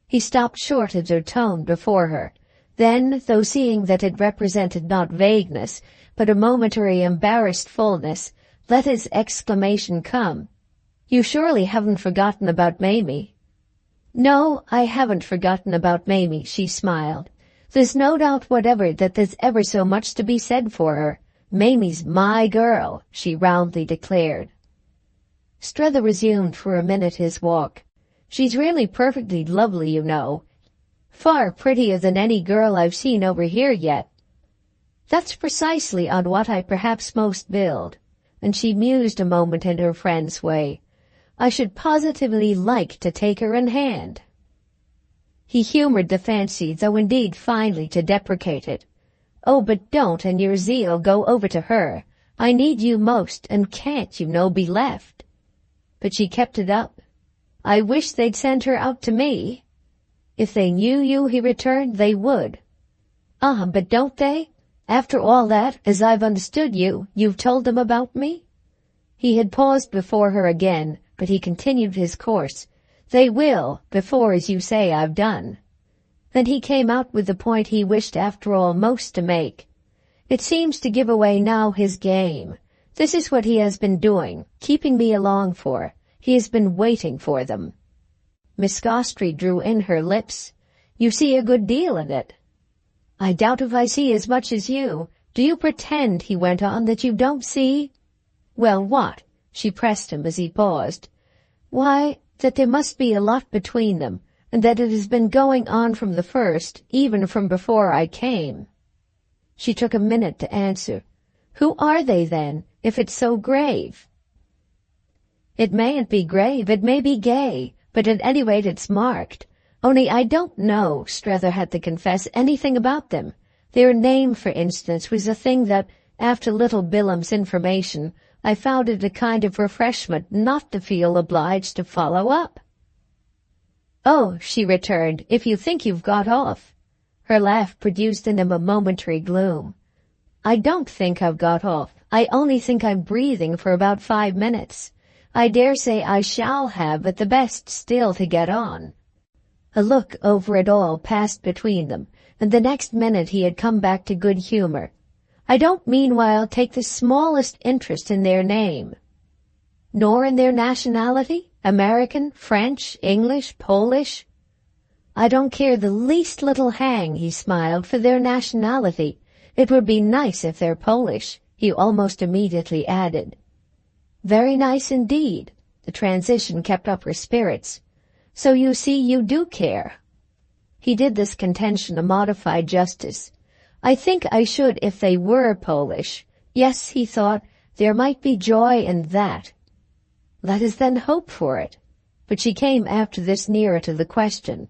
He stopped short at her tone before her. Then, though seeing that it represented not vagueness, but a momentary embarrassed fullness, let his exclamation come. "You surely haven't forgotten about Mamie?" "No, I haven't forgotten about Mamie," she smiled. "There's no doubt whatever that there's ever so much to be said for her. Mamie's my girl," she roundly declared. Strether resumed for a minute his walk. "She's really perfectly lovely, you know." Far prettier than any girl I've seen over here yet. That's precisely on what I perhaps most build. And she mused a moment in her friend's way. I should positively like to take her in hand. He humored the fancy, though indeed finally to deprecate it. Oh, but don't in your zeal go over to her. I need you most, and can't, you know, be left. But she kept it up. I wish they'd send her out to me. If they knew you, he returned, they would. But don't they? After all that, as I've understood you, you've told them about me? He had paused before her again, but he continued his course. They will, before, as you say, I've done. Then he came out with the point he wished after all most to make. It seems to give away now his game. This is what he has been doing, keeping me along for. He has been waiting for them. Miss Gostrey drew in her lips. You see a good deal in it. I doubt if I see as much as you. Do you pretend, he went on, that you don't see? Well, what? She pressed him as he paused. Why, that there must be a lot between them, and that it has been going on from the first, even from before I came. She took a minute to answer. Who are they, then, if it's so grave? It mayn't be grave, it may be gay, but at any rate it's marked. Only I don't know, Strether had to confess, anything about them. Their name, for instance, was a thing that, after little Bilham's information, I found it a kind of refreshment not to feel obliged to follow up. Oh, she returned, if you think you've got off. Her laugh produced in him a momentary gloom. I don't think I've got off. I only think I'm breathing for about 5 minutes. I dare say I shall have at the best still to get on. A look over it all passed between them, and the next minute he had come back to good humor. I don't meanwhile take the smallest interest in their name. Nor in their nationality? American, French, English, Polish? I don't care the least little hang, he smiled, for their nationality. It would be nice if they're Polish, he almost immediately added. Very nice indeed. The transition kept up her spirits. So you see you do care. He did this contention a modified justice. I think I should if they were Polish. Yes, he thought, there might be joy in that. Let us then hope for it. But she came after this nearer to the question.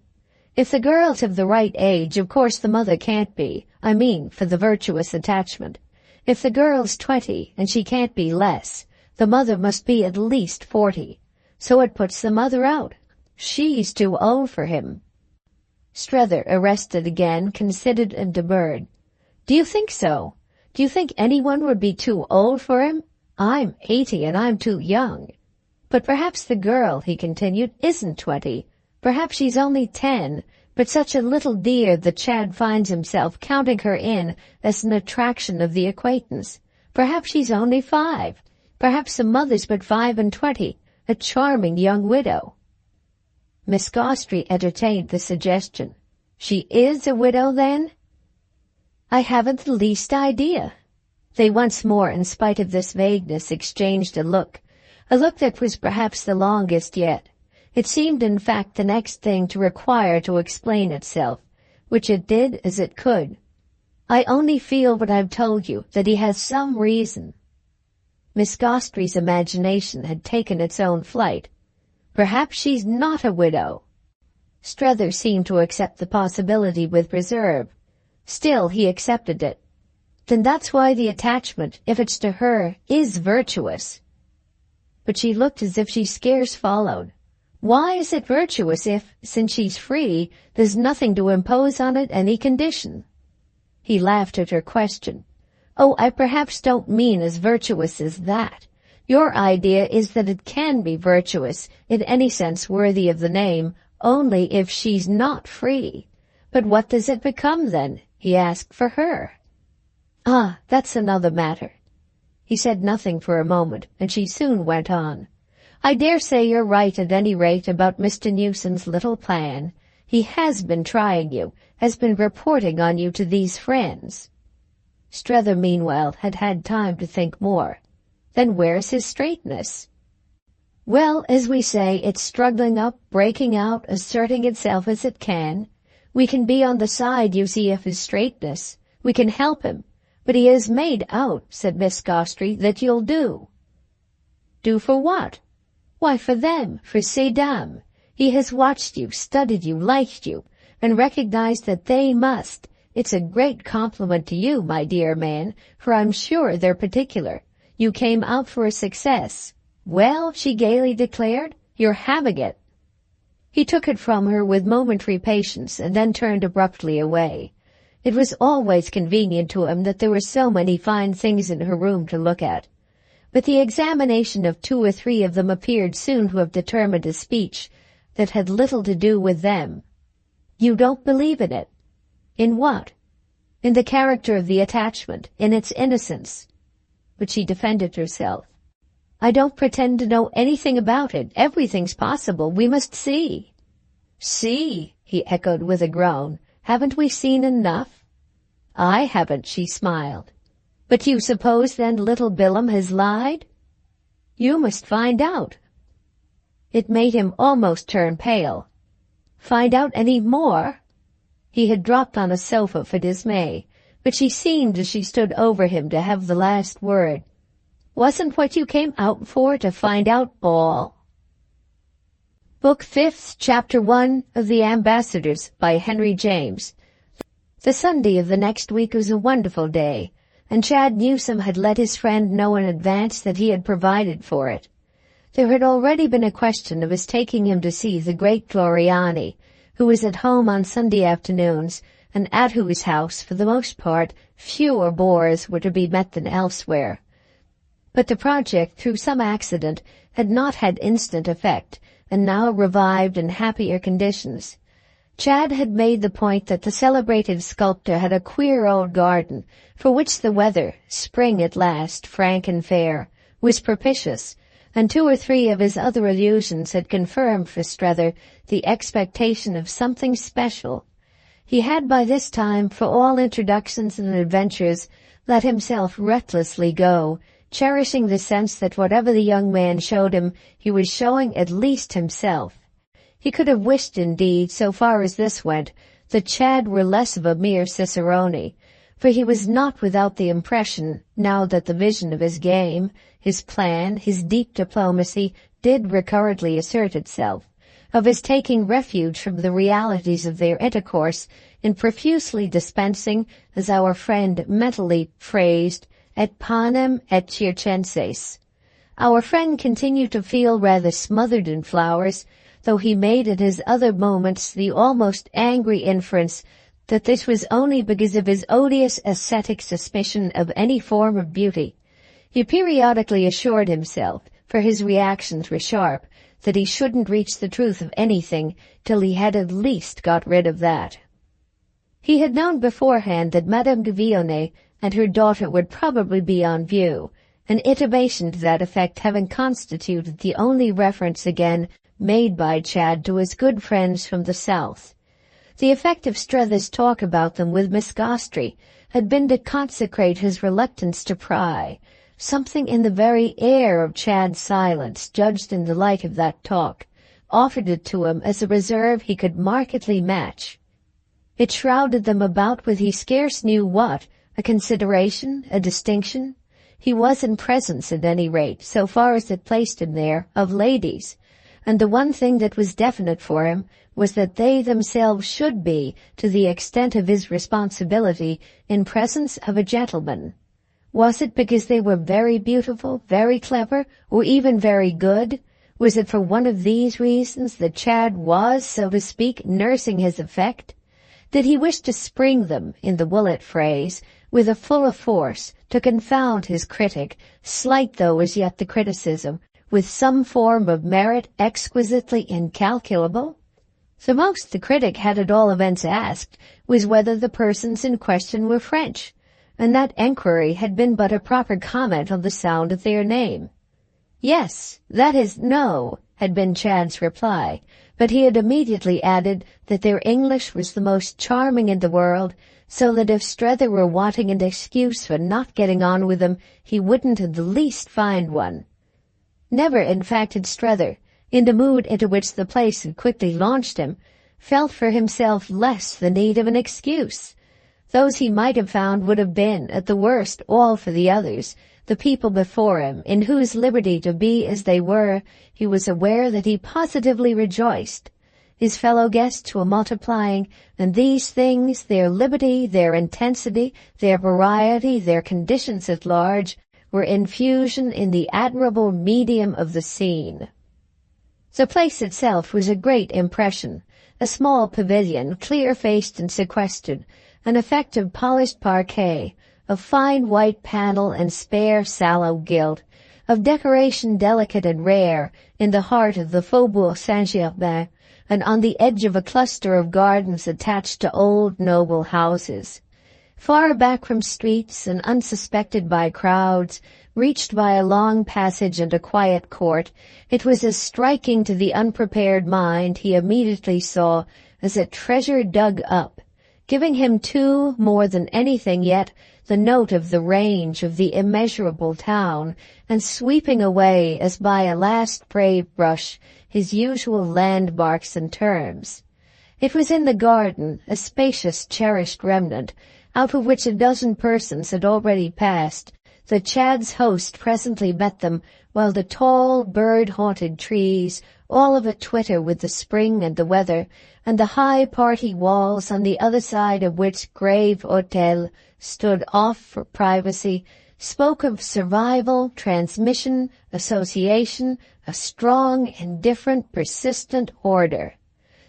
If the girl's of the right age, of course the mother can't be. I mean, for the virtuous attachment. If the girl's 20, and she can't be less, the mother must be at least 40. So it puts the mother out. She's too old for him. Strether, arrested again, considered and demurred. Do you think so? Do you think anyone would be too old for him? I'm 80 and I'm too young. But perhaps the girl, he continued, isn't 20. Perhaps she's only 10, but such a little dear that Chad finds himself counting her in as an attraction of the acquaintance. Perhaps she's only 5. Perhaps the mother's but 25, a charming young widow. Miss Gostrey entertained the suggestion. She is a widow, then? I haven't the least idea. They once more, in spite of this vagueness, exchanged a look that was perhaps the longest yet. It seemed, in fact, the next thing to require to explain itself, which it did as it could. I only feel what I've told you, that he has some reason. Miss Gostrey's imagination had taken its own flight. Perhaps she's not a widow. Strether seemed to accept the possibility with reserve. Still, he accepted it. Then that's why the attachment, if it's to her, is virtuous. But she looked as if she scarce followed. Why is it virtuous if, since she's free, there's nothing to impose on it any condition? He laughed at her question. Oh, I perhaps don't mean as virtuous as that. Your idea is that it can be virtuous, in any sense worthy of the name, only if she's not free. But what does it become, then, he asked, for her? Ah, that's another matter. He said nothing for a moment, and she soon went on. I dare say you're right at any rate about Mr. Newsome's little plan. He has been trying you, has been reporting on you to these friends. Strether, meanwhile, had had time to think more. Then where's his straightness? Well, as we say, it's struggling up, breaking out, asserting itself as it can. We can be on the side, you see, of his straightness. We can help him. But he has made out, said Miss Gostry, that you'll do. Do for what? Why, for them, for ces dames. He has watched you, studied you, liked you, and recognized that they must. It's a great compliment to you, my dear man, for I'm sure they're particular. You came out for a success. Well, she gaily declared, you're having it. He took it from her with momentary patience and then turned abruptly away. It was always convenient to him that there were so many fine things in her room to look at. But the examination of 2 or 3 of them appeared soon to have determined a speech that had little to do with them. You don't believe in it? In what? In the character of the attachment, in its innocence. But she defended herself. I don't pretend to know anything about it. Everything's possible. We must see. See, he echoed with a groan. Haven't we seen enough? I haven't, she smiled. But you suppose then little Billum has lied? You must find out. It made him almost turn pale. Find out any more? He had dropped on a sofa for dismay, but she seemed as she stood over him to have the last word. Wasn't what you came out for to find out all? Book 5th, Chapter 1 of The Ambassadors by Henry James. The Sunday of the next week was a wonderful day, and Chad Newsome had let his friend know in advance that he had provided for it. There had already been a question of his taking him to see the great Gloriani, who was at home on Sunday afternoons, and at whose house, for the most part, fewer bores were to be met than elsewhere. But the project, through some accident, had not had instant effect, and now revived in happier conditions. Chad had made the point that the celebrated sculptor had a queer old garden, for which the weather, spring at last, frank and fair, was propitious, and 2 or 3 of his other allusions had confirmed for Strether the expectation of something special. He had by this time, for all introductions and adventures, let himself recklessly go, cherishing the sense that whatever the young man showed him, he was showing at least himself. He could have wished, indeed, so far as this went, that Chad were less of a mere cicerone, for he was not without the impression, now that the vision of his game, his plan, his deep diplomacy, did recurrently assert itself, of his taking refuge from the realities of their intercourse in profusely dispensing, as our friend mentally phrased, et panem et circenses. Our friend continued to feel rather smothered in flowers, though he made at his other moments the almost angry inference that this was only because of his odious ascetic suspicion of any form of beauty. He periodically assured himself, for his reactions were sharp, that he shouldn't reach the truth of anything till he had at least got rid of that. He had known beforehand that Madame de Vionnet and her daughter would probably be on view, an intimation to that effect having constituted the only reference again made by Chad to his good friends from the south. The effect of Strether's talk about them with Miss Gostry had been to consecrate his reluctance to pry. Something in the very air of Chad's silence, judged in the light of that talk, offered it to him as a reserve he could markedly match. It shrouded them about with he scarce knew what, a consideration, a distinction. He was in presence, at any rate, so far as it placed him there, of ladies, and the one thing that was definite for him was that they themselves should be, to the extent of his responsibility, in presence of a gentleman. Was it because they were very beautiful, very clever, or even very good? Was it for one of these reasons that Chad was, so to speak, nursing his effect? Did he wish to spring them, in the Woollett phrase, with a fuller force, to confound his critic, slight though as yet the criticism, with some form of merit exquisitely incalculable? The most the critic had at all events asked was whether the persons in question were French, and that enquiry had been but a proper comment on the sound of their name. Yes, that is, no, had been Chad's reply, but he had immediately added that their English was the most charming in the world, so that if Strether were wanting an excuse for not getting on with them, he wouldn't in the least find one. Never, in fact, had Strether, in the mood into which the place had quickly launched him, felt for himself less the need of an excuse. Those he might have found would have been, at the worst, all for the others, the people before him, in whose liberty to be as they were, he was aware that he positively rejoiced. His fellow guests were multiplying, and these things, their liberty, their intensity, their variety, their conditions at large, were infusion in the admirable medium of the scene. The place itself was a great impression, a small pavilion, clear-faced and sequestered, an effect of polished parquet, of fine white panel and spare sallow gilt, of decoration delicate and rare, in the heart of the Faubourg Saint-Germain, and on the edge of a cluster of gardens attached to old noble houses. Far back from streets and unsuspected by crowds, reached by a long passage and a quiet court, it was as striking to the unprepared mind, he immediately saw, as a treasure dug up, giving him too, more than anything yet, the note of the range of the immeasurable town, and sweeping away, as by a last brave brush, his usual landmarks and terms. It was in the garden, a spacious, cherished remnant, out of which a dozen persons had already passed, that Chad's host presently met them, while the tall, bird-haunted trees, all of a twitter with the spring and the weather, and the high party walls on the other side of which grave hôtel stood off for privacy, spoke of survival, transmission, association, a strong, indifferent, persistent order.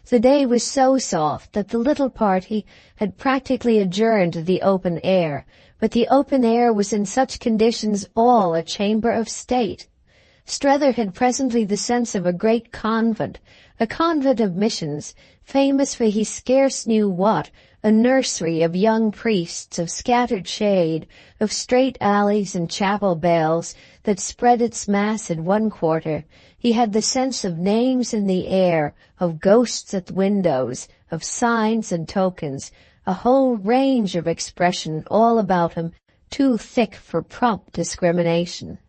The day was so soft that the little party had practically adjourned to the open air, but the open air was in such conditions all a chamber of state. Strether had presently the sense of a great convent, a convent of missions, famous for he scarce knew what, a nursery of young priests, of scattered shade, of straight alleys and chapel bells that spread its mass in one quarter. He had the sense of names in the air, of ghosts at windows, of signs and tokens, a whole range of expression all about him, too thick for prompt discrimination.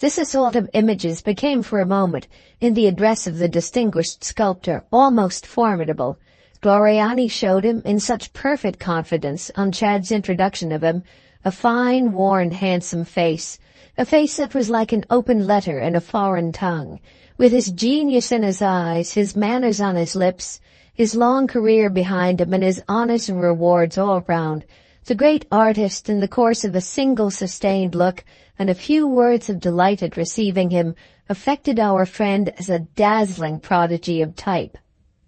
This assault of images became for a moment, in the address of the distinguished sculptor, almost formidable. Gloriani showed him, in such perfect confidence, on Chad's introduction of him, a fine, worn, handsome face, a face that was like an open letter in a foreign tongue, with his genius in his eyes, his manners on his lips, his long career behind him, and his honors and rewards all round. The great artist, in the course of a single sustained look and a few words of delight at receiving him, affected our friend as a dazzling prodigy of type.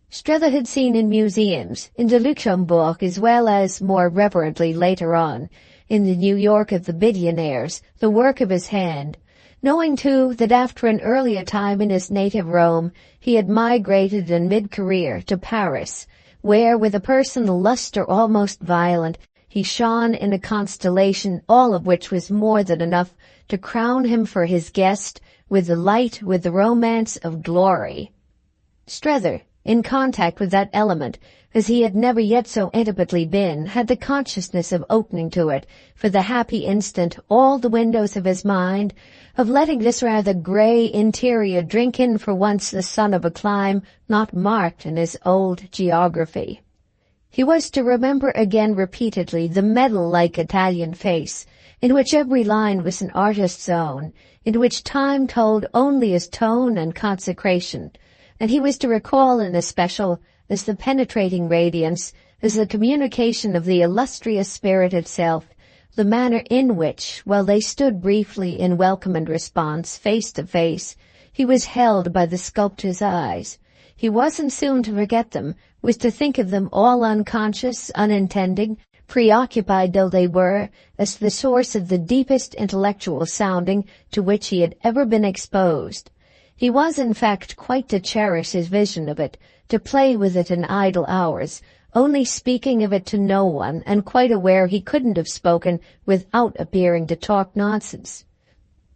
Strether had seen in museums, in the Luxembourg as well as, more reverently later on, in the New York of the billionaires, the work of his hand, knowing too that after an earlier time in his native Rome he had migrated in mid-career to Paris, where, with a personal luster almost violent, he shone in a constellation all of which was more than enough to crown him for his guest with the light, with the romance of glory. Strether, in contact with that element, as he had never yet so intimately been, had the consciousness of opening to it, for the happy instant, all the windows of his mind, of letting this rather grey interior drink in for once the sun of a clime not marked in his old geography. He was to remember again repeatedly the medal-like Italian face, in which every line was an artist's own, in which time told only as tone and consecration, and he was to recall in especial, as the penetrating radiance, as the communication of the illustrious spirit itself, the manner in which, while they stood briefly in welcome and response, face to face, he was held by the sculptor's eyes. He wasn't soon to forget them, was to think of them all unconscious, unintending, preoccupied though they were, as the source of the deepest intellectual sounding to which he had ever been exposed. He was, in fact, quite to cherish his vision of it, to play with it in idle hours, only speaking of it to no one, and quite aware he couldn't have spoken without appearing to talk nonsense.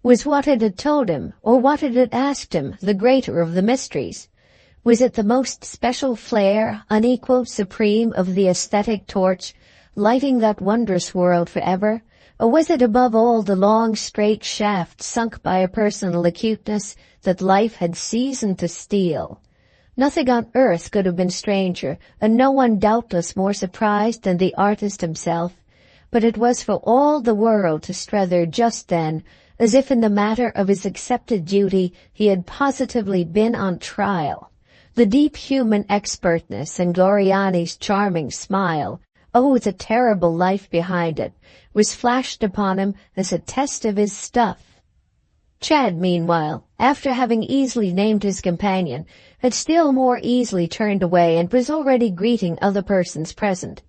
Was what it had told him, or what it had asked him, the greater of the mysteries? Was it the most special flare, unequaled, supreme, of the aesthetic torch, lighting that wondrous world forever? Or was it above all the long straight shaft sunk by a personal acuteness that life had seasoned to steel? Nothing on earth could have been stranger, and no one doubtless more surprised than the artist himself. But it was for all the world to Strether just then, as if in the matter of his accepted duty he had positively been on trial. The deep human expertness in Gloriani's charming smile, oh, the terrible life behind it, was flashed upon him as a test of his stuff. Chad, meanwhile, after having easily named his companion, had still more easily turned away and was already greeting other persons present.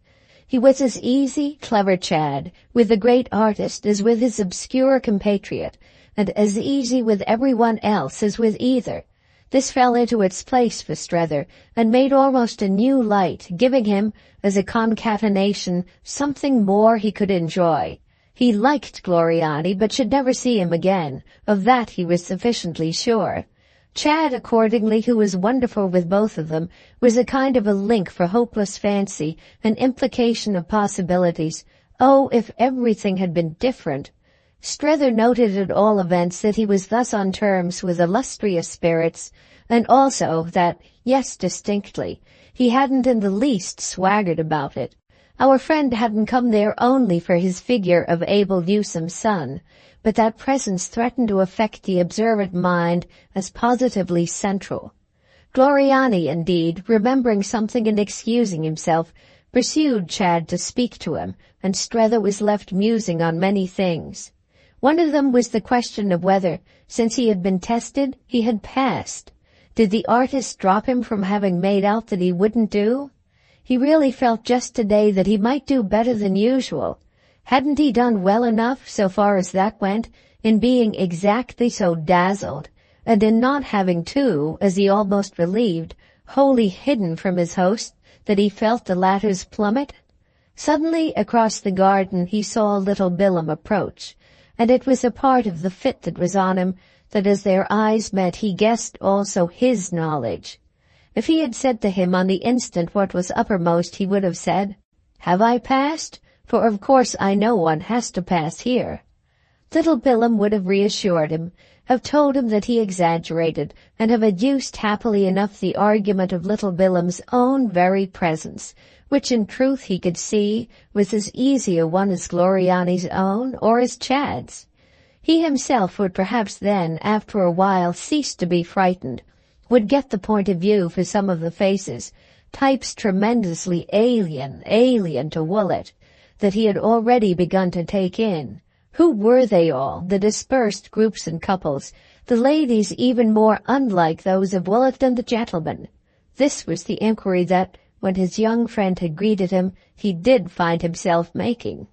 He was as easy, clever Chad, with the great artist as with his obscure compatriot, and as easy with everyone else as with either. This fell into its place for Strether, and made almost a new light, giving him, as a concatenation, something more he could enjoy. He liked Gloriani, but should never see him again. Of that he was sufficiently sure. Chad, accordingly, who was wonderful with both of them, was a kind of a link for hopeless fancy, an implication of possibilities. Oh, if everything had been different! Strether noted at all events that he was thus on terms with illustrious spirits, and also that, yes, distinctly, he hadn't in the least swaggered about it. Our friend hadn't come there only for his figure of Abel Newsome's son, but that presence threatened to affect the observant mind as positively central. Gloriani, indeed, remembering something and excusing himself, pursued Chad to speak to him, and Strether was left musing on many things. One of them was the question of whether, since he had been tested, he had passed. Did the artist drop him from having made out that he wouldn't do? He really felt just today that he might do better than usual. Hadn't he done well enough, so far as that went, in being exactly so dazzled, and in not having too, as he almost believed, wholly hidden from his host, that he felt the latter's plummet? Suddenly, across the garden, he saw little Billum approach, and it was a part of the fit that was on him that as their eyes met he guessed also his knowledge. If he had said to him on the instant what was uppermost, he would have said, "Have I passed? For of course I know one has to pass here." Little Billum would have reassured him, have told him that he exaggerated, and have adduced happily enough the argument of little Billum's own very presence, which in truth he could see was as easy a one as Gloriani's own or as Chad's. He himself would perhaps then, after a while, cease to be frightened, would get the point of view for some of the faces, types tremendously alien to Woollett, that he had already begun to take in. Who were they all, the dispersed groups and couples, the ladies even more unlike those of Woollett than the gentlemen? This was the inquiry that, when his young friend had greeted him, he did find himself making.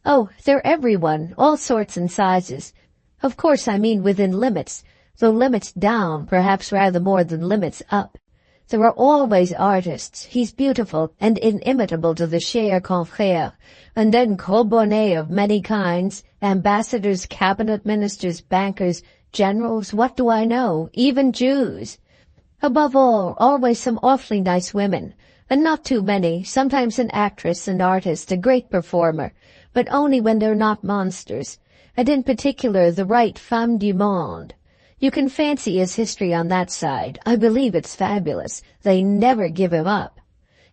"Oh, they're everyone, all sorts and sizes. Of course I mean within limits, though limits down perhaps rather more than limits up. There are always artists. He's beautiful and inimitable to the cher confrère, and then gros bonnets of many kinds, ambassadors, cabinet ministers, bankers, generals, what do I know, even Jews. Above all, always some awfully nice women, and not too many, sometimes an actress, an artist, a great performer, but only when they're not monsters, and in particular the right femme du monde. You can fancy his history on that side. I believe it's fabulous. They never give him up.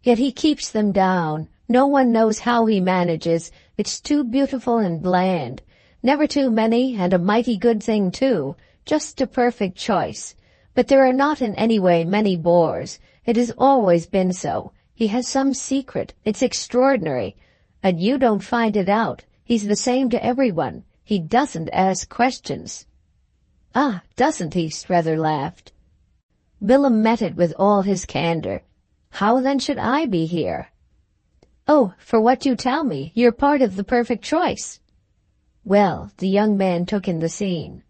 Yet he keeps them down. No one knows how he manages. It's too beautiful and bland. Never too many, and a mighty good thing too. Just a perfect choice. But there are not in any way many bores. It has always been so. He has some secret. It's extraordinary. And you don't find it out. He's the same to everyone. He doesn't ask questions." "Ah, doesn't he?" Strether laughed. Billum met it with all his candor. "How then should I be here?" "Oh, for what you tell me, you're part of the perfect choice." Well, the young man took in the scene.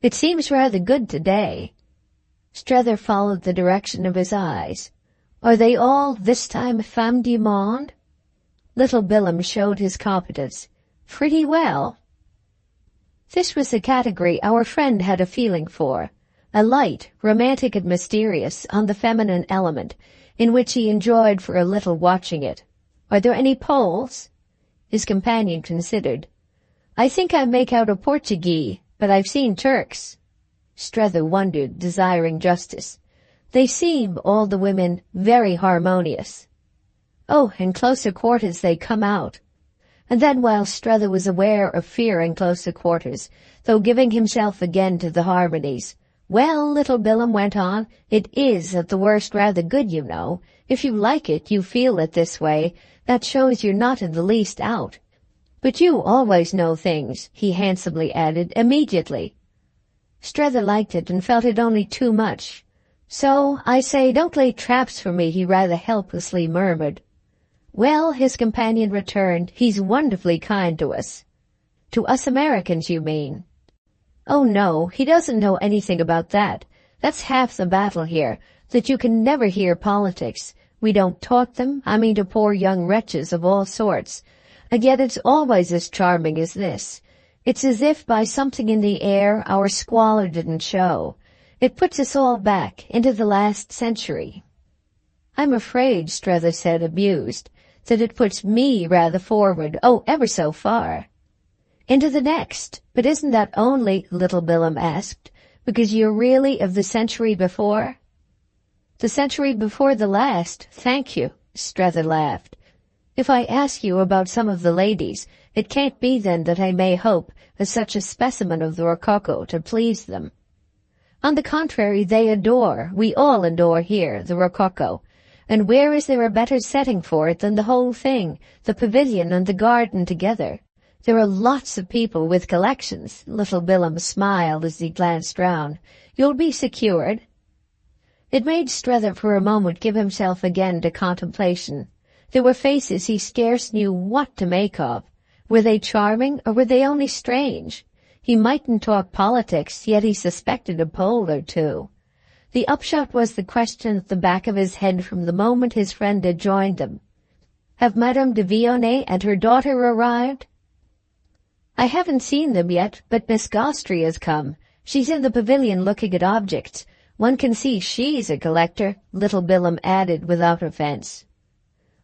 "It seems rather good today." Strether followed the direction of his eyes. "Are they all, this time, femmes du monde?" Little Billum showed his competence. "Pretty well." This was the category our friend had a feeling for, a light, romantic and mysterious, on the feminine element, in which he enjoyed for a little watching it. "Are there any Poles?" His companion considered. "I think I make out a Portuguese, but I've seen Turks." Strether wondered, desiring justice. They seem, all the women, very harmonious. Oh, in closer quarters they come out. And then while Strether was aware of fear in closer quarters, though giving himself again to the harmonies, "Well," little Bilham went on, "it is at the worst rather good, you know. If you like it, you feel it this way, that shows you're not in the least out. But you always know things," he handsomely added, immediately. Strether liked it and felt it only too much. "So, I say, don't lay traps for me," he rather helplessly murmured. "Well," his companion returned, "he's wonderfully kind to us." "To us Americans, you mean?" "Oh, no, he doesn't know anything about that. That's half the battle here, that you can never hear politics. We don't taught them, I mean to poor young wretches of all sorts. And yet it's always as charming as this. It's as if by something in the air our squalor didn't show. It puts us all back into the last century." "I'm afraid," Strether said, amused, "that it puts me rather forward, oh, ever so far." "Into the next. But isn't that only," little Bilham asked, "because you're really of the century before?" "The century before the last, thank you," Strether laughed. "If I ask you about some of the ladies, it can't be then that I may hope as such a specimen of the rococo to please them. On the contrary, they adore, we all adore here, the rococo. And where is there a better setting for it than the whole thing, the pavilion and the garden together? There are lots of people with collections." Little Bilham smiled as he glanced round. "You'll be secured." It made Strether for a moment give himself again to contemplation. There were faces he scarce knew what to make of. Were they charming, or were they only strange? He mightn't talk politics, yet he suspected a Pole or two. The upshot was the question at the back of his head from the moment his friend had joined them. "Have Madame de Vionnet and her daughter arrived?" "I haven't seen them yet, but Miss Gostry has come. She's in the pavilion looking at objects. One can see she's a collector," little Bilham added without offence.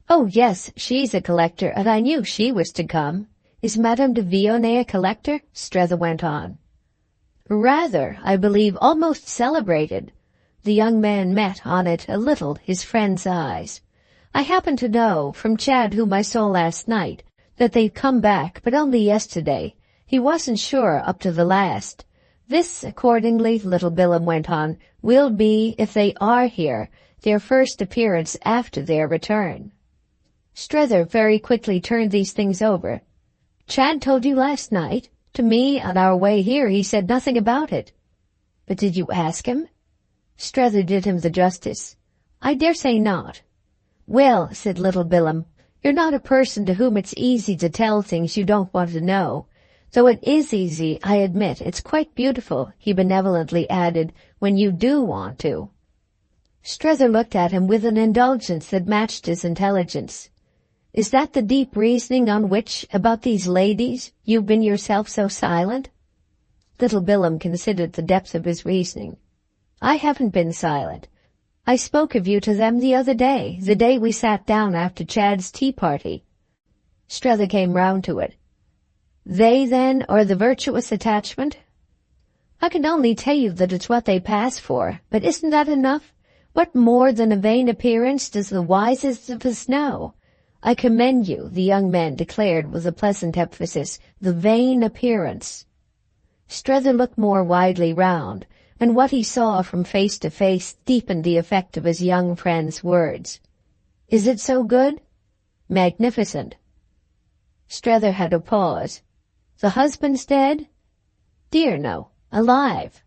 "Oh, yes, she's a collector, and I knew she was to come. Is Madame de Vionnet a collector?" Strether went on. "Rather, I believe, almost celebrated." The young man met on it a little his friend's eyes. "I happen to know, from Chad whom I saw last night, that they'd come back, but only yesterday. He wasn't sure up to the last. This, accordingly," little Bilham went on, "will be, if they are here, their first appearance after their return." Strether very quickly turned these things over. "Chad told you last night? To me, on our way here, he said nothing about it." "But did you ask him?" Strether did him the justice. "I dare say not." "Well," said little Bilham, "you're not a person to whom it's easy to tell things you don't want to know. Though it is easy, I admit, it's quite beautiful," he benevolently added, "when you do want to." Strether looked at him with an indulgence that matched his intelligence. "Is that the deep reasoning on which, about these ladies, you've been yourself so silent?" Little Bilham considered the depth of his reasoning. "I haven't been silent. I spoke of you to them the other day, the day we sat down after Chad's tea party." Strether came round to it. "They, then, are the virtuous attachment?" "I can only tell you that it's what they pass for, but isn't that enough? What more than a vain appearance does the wisest of us know? I commend you," the young man declared with a pleasant emphasis, "the vain appearance." Strether looked more widely round, and what he saw from face to face deepened the effect of his young friend's words. "Is it so good?" "Magnificent." Strether had a pause. "The husband's dead?" "Dear, no. Alive."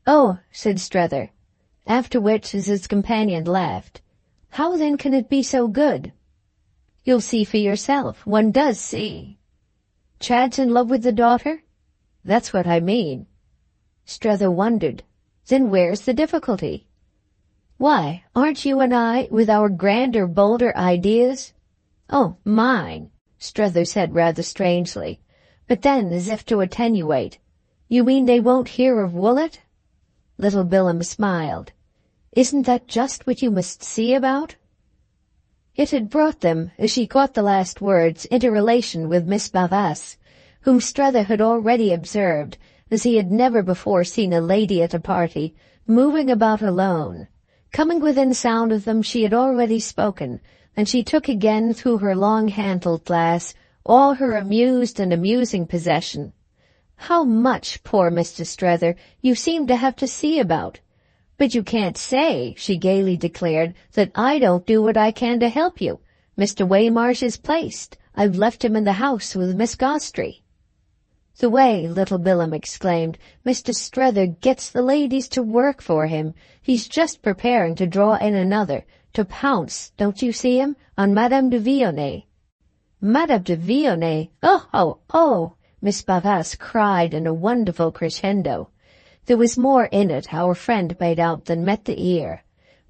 "Oh," said Strether, after which, as his companion laughed, "how then can it be so good?" "You'll see for yourself. One does see." "Chad's in love with the daughter?" "That's what I mean." Strether wondered. "Then where's the difficulty?" "Why, aren't you and I, with our grander, bolder ideas—" "Oh, mine," Strether said rather strangely. But then, as if to attenuate, "You mean they won't hear of Woollett?" Little Bilham smiled. "Isn't that just what you must see about?" It had brought them, as she caught the last words, into relation with Miss Bavas, whom Strether had already observed, as he had never before seen a lady at a party, moving about alone. Coming within sound of them, she had already spoken, and she took again through her long-handled glass all her amused and amusing possession. "How much, poor Mr. Strether, you seem to have to see about. But you can't say," she gaily declared, "that I don't do what I can to help you. Mr. Waymarsh is placed. I've left him in the house with Miss Gostry." "The way," little Billum exclaimed, "Mr. Strether gets the ladies to work for him. He's just preparing to draw in another, to pounce, don't you see him, on Madame de Vionnet." "Madame de Vionnet? Oh, oh, oh!" Miss Barras cried in a wonderful crescendo. There was more in it, our friend made out, than met the ear.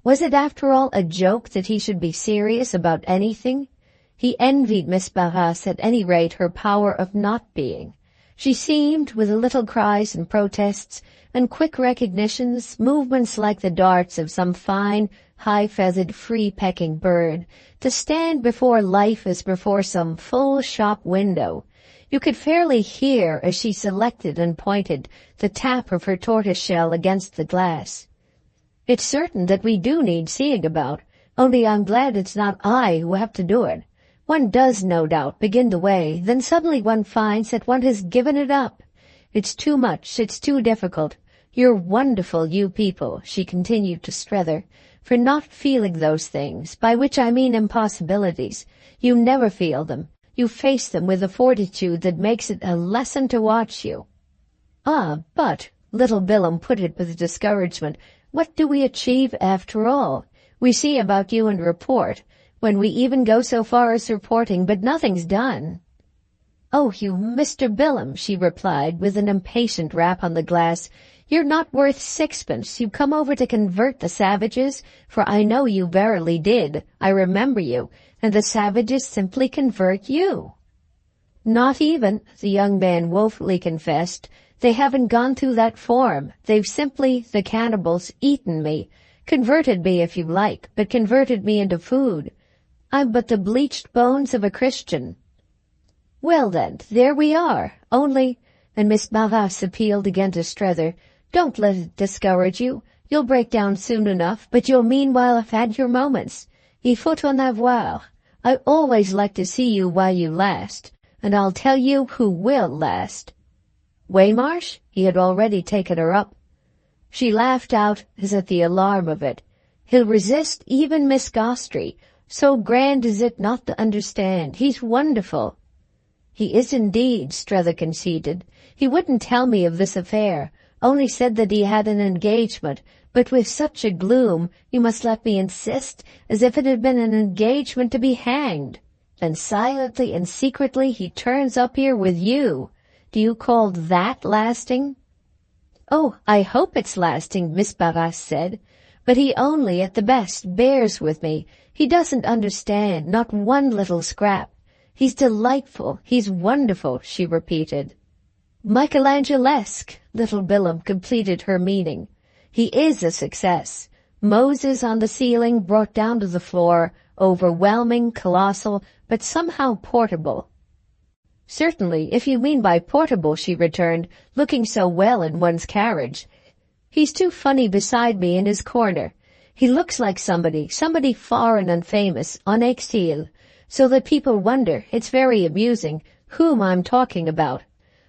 Was it after all a joke that he should be serious about anything? He envied Miss Barras, at any rate, her power of not being. She seemed, with little cries and protests, and quick recognitions, movements like the darts of some fine, high-feathered, free-pecking bird, to stand before life as before some full shop window. You could fairly hear, as she selected and pointed, the tap of her tortoise-shell against the glass. "It's certain that we do need seeing about, only I'm glad it's not I who have to do it. One does, no doubt, begin the way, then suddenly one finds that one has given it up. It's too much, it's too difficult. You're wonderful, you people," she continued to Strether, "for not feeling those things, by which I mean impossibilities. You never feel them. You face them with a fortitude that makes it a lesson to watch you." "Ah, but," little Billum put it with discouragement, "what do we achieve after all? We see about you and report, when we even go so far as reporting, but nothing's done." "Oh, you Mr. Billum," she replied, with an impatient rap on the glass, "you're not worth sixpence. You come over to convert the savages, for I know you verily did. I remember you, and the savages simply convert you." "Not even," the young man woefully confessed. "They haven't gone through that form. They've simply, the cannibals, eaten me. Converted me, if you like, but converted me into food. I'm but the bleached bones of a Christian." "Well then, there we are. Only," and Miss Barras appealed again to Strether, "don't let it discourage you. You'll break down soon enough, but you'll meanwhile have had your moments. Il faut en avoir. I always like to see you while you last, and I'll tell you who will last." "Waymarsh?" He had already taken her up. She laughed out, as at the alarm of it. "He'll resist even Miss Gostry. So grand is it not to understand. He's wonderful." "He is indeed," Strether conceded. "He wouldn't tell me of this affair, only said that he had an engagement, but with such a gloom, you must let me insist, as if it had been an engagement to be hanged. Then silently and secretly he turns up here with you. Do you call that lasting?" "Oh, I hope it's lasting," Miss Barras said. "But he only, at the best, bears with me. He doesn't understand, not one little scrap. He's delightful, he's wonderful," she repeated. "Michelangelesque," little Billum completed her meaning. "He is a success. Moses on the ceiling, brought down to the floor, overwhelming, colossal, but somehow portable." "Certainly, if you mean by portable," she returned, looking so well in one's carriage. "He's too funny beside me in his corner. He looks like somebody foreign and famous, en exil, so that people wonder, it's very amusing, whom I'm talking about.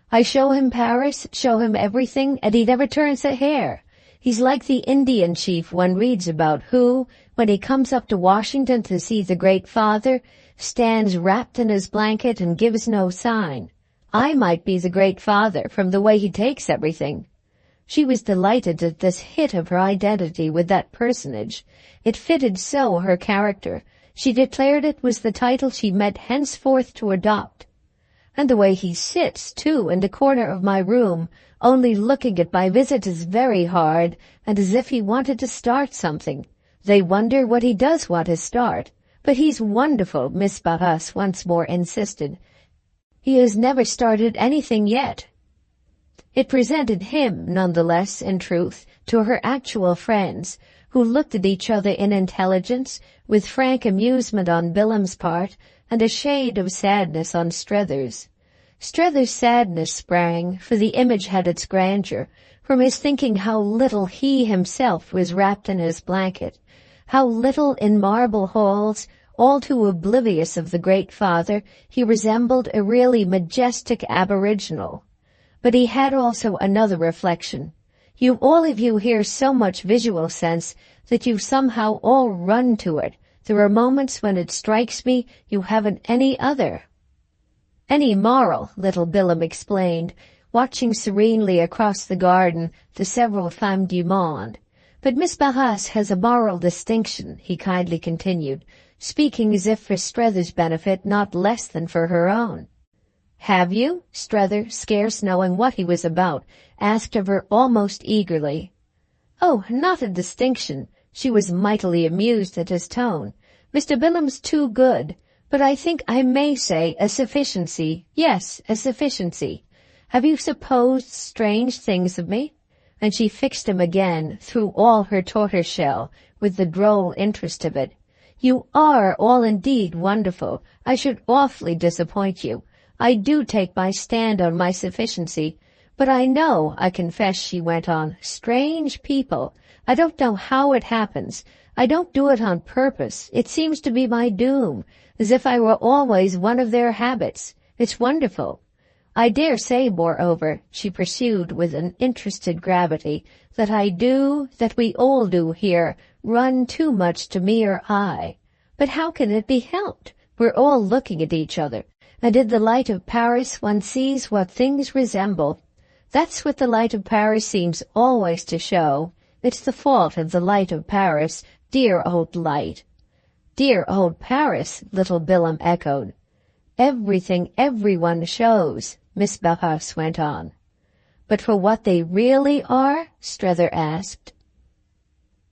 I show him Paris, show him everything, and he never turns a hair. He's like the Indian chief one reads about, who, when he comes up to Washington to see the Great Father, stands wrapped in his blanket and gives no sign. I might be the Great Father from the way he takes everything." She was delighted at this hit of her identity with that personage. It fitted so her character. She declared it was the title she meant henceforth to adopt. "And the way he sits, too, in the corner of my room, only looking at my visitors very hard, and as if he wanted to start something. They wonder what he does want to start. But he's wonderful," Miss Barras once more insisted. "He has never started anything yet." It presented him, nonetheless, in truth, to her actual friends, who looked at each other in intelligence, with frank amusement on Billum's part, and a shade of sadness on Strether's. Strether's sadness sprang, for the image had its grandeur, from his thinking how little he himself was wrapped in his blanket, how little in marble halls, all too oblivious of the great father, he resembled a really majestic aboriginal. But he had also another reflection. You all of you hear so much visual sense that you somehow all run to it. There are moments when it strikes me you haven't any other. Any moral, little Billam explained, watching serenely across the garden the several femmes du monde. But Miss Behest has a moral distinction, he kindly continued, speaking as if for Strether's benefit not less than for her own. Have you? Strether, scarce knowing what he was about, asked of her almost eagerly. Oh, not a distinction. She was mightily amused at his tone. Mr. Billam's too good, but I think I may say a sufficiency. Yes, a sufficiency. Have you supposed strange things of me? And she fixed him again, through all her tortoiseshell, with the droll interest of it. You are all indeed wonderful. I should awfully disappoint you. I do take my stand on my sufficiency. But I know, I confess, she went on, strange people. I don't know how it happens. I don't do it on purpose. It seems to be my doom, as if I were always one of their habits. It's wonderful. I dare say, moreover, she pursued with an interested gravity, that we all do here, run too much to mere eye. But how can it be helped? We're all looking at each other, and in the light of Paris one sees what things resemble. That's what the light of Paris seems always to show. It's the fault of the light of Paris, dear old light. Dear old Paris, little Billam echoed. Everything everyone shows, Miss Behest went on. But for what they really are? Strether asked.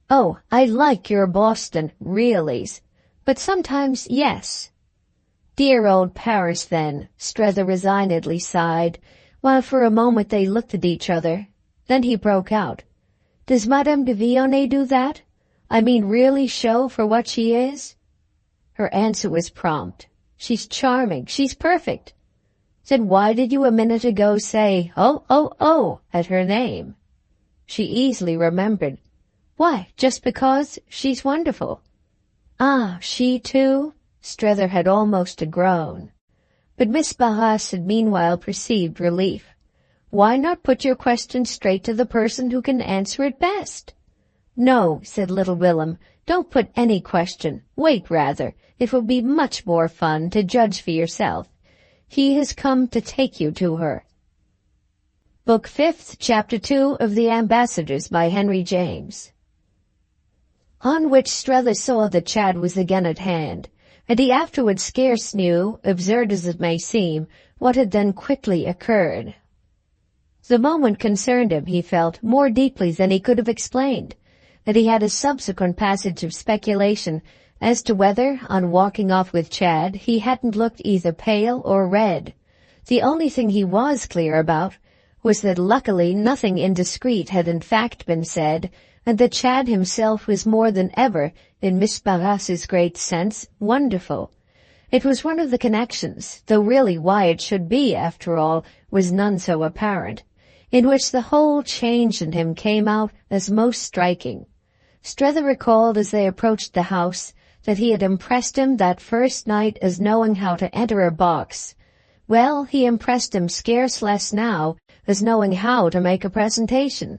Oh, I like your Boston reallys, but sometimes yes. Dear old Paris, then, Strether resignedly sighed, while for a moment they looked at each other. Then he broke out. Does Madame de Vionnet do that? I mean really show for what she is? Her answer was prompt. She's charming. She's perfect. Then why did you a minute ago say, oh, at her name? She easily remembered. Why, just because she's wonderful. Ah, she too? Strether had almost a groan. But Miss Behest had meanwhile perceived relief. Why not put your question straight to the person who can answer it best? No, said little Willem, don't put any question. Wait, rather. It will be much more fun to judge for yourself. He has come to take you to her. Book 5th, Chapter 2 of The Ambassadors by Henry James. On which Strether saw that Chad was again at hand, and he afterwards scarce knew, absurd as it may seem, what had then quickly occurred. The moment concerned him, he felt, more deeply than he could have explained, and he had a subsequent passage of speculation as to whether, on walking off with Chad, he hadn't looked either pale or red. The only thing he was clear about was that luckily nothing indiscreet had in fact been said, and that Chad himself was more than ever, in Miss Behest's great sense, wonderful. It was one of the connections, though really why it should be, after all, was none so apparent, in which the whole change in him came out as most striking. Strether recalled as they approached the house that he had impressed him that first night as knowing how to enter a box. Well, he impressed him scarce less now as knowing how to make a presentation.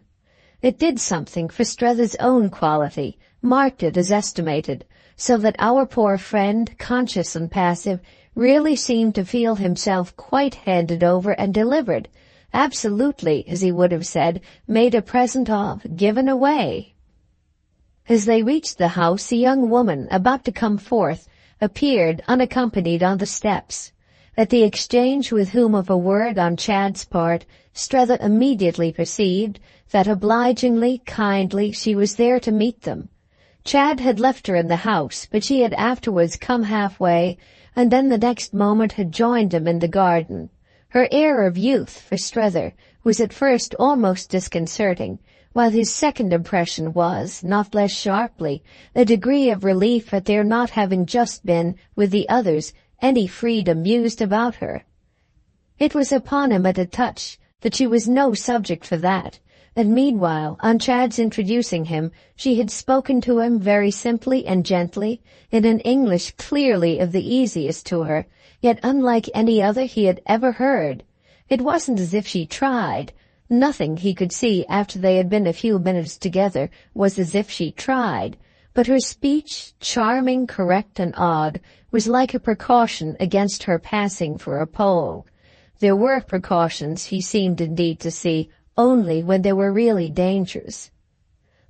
It did something for Strether's own quality, marked it as estimated, so that our poor friend, conscious and passive, really seemed to feel himself quite handed over and delivered, absolutely, as he would have said, made a present of, given away. As they reached the house, a young woman, about to come forth, appeared unaccompanied on the steps. At the exchange with whom of a word on Chad's part, Strether immediately perceived that obligingly, kindly, she was there to meet them. Chad had left her in the house, but she had afterwards come halfway, and then the next moment had joined him in the garden. Her air of youth, for Strether, was at first almost disconcerting, while his second impression was, not less sharply, a degree of relief at their not having just been, with the others, any freedom used about her. It was upon him at a touch that she was no subject for that, and meanwhile, on Chad's introducing him, she had spoken to him very simply and gently, in an English clearly of the easiest to her, yet unlike any other he had ever heard. It wasn't as if she tried. Nothing he could see after they had been a few minutes together was as if she tried, but her speech, charming, correct, and odd, was like a precaution against her passing for a Pole. There were precautions, he seemed indeed to see, only when there were really dangers.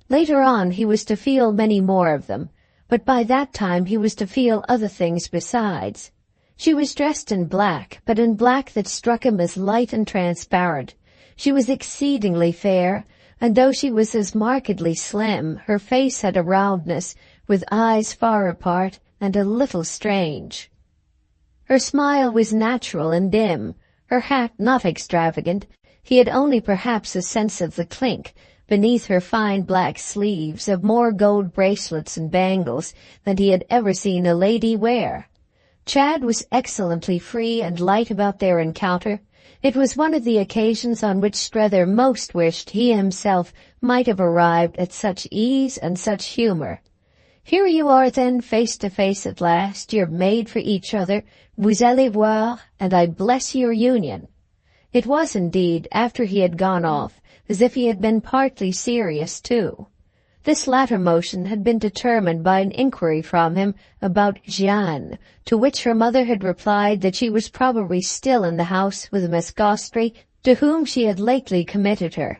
Later on he was to feel many more of them, but by that time he was to feel other things besides. She was dressed in black, but in black that struck him as light and transparent. She was exceedingly fair, and though she was as markedly slim, her face had a roundness, with eyes far apart and a little strange. Her smile was natural and dim, her hat not extravagant. He had only perhaps a sense of the clink beneath her fine black sleeves of more gold bracelets and bangles than he had ever seen a lady wear. Chad was excellently free and light about their encounter. It was one of the occasions on which Strether most wished he himself might have arrived at such ease and such humor. Here you are then, face to face at last, you're made for each other, vous allez voir, and I bless your union. It was indeed, after he had gone off, as if he had been partly serious too. This latter motion had been determined by an inquiry from him about Jeanne, to which her mother had replied that she was probably still in the house with Miss Gostry, to whom she had lately committed her.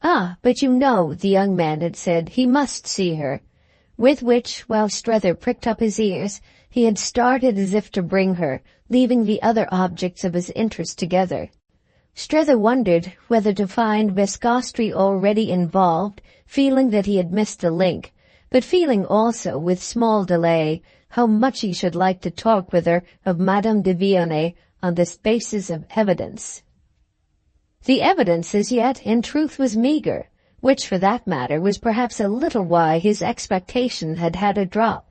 "Ah, but you know," the young man had said, "he must see her." With which, while Strether pricked up his ears, he had started as if to bring her, leaving the other objects of his interest together. Strether wondered whether to find Miss Gostry already involved, feeling that he had missed a link, but feeling also, with small delay, how much he should like to talk with her of Madame de Vionnet on this basis of evidence. The evidence as yet, in truth, was meagre, which, for that matter, was perhaps a little why his expectation had had a drop.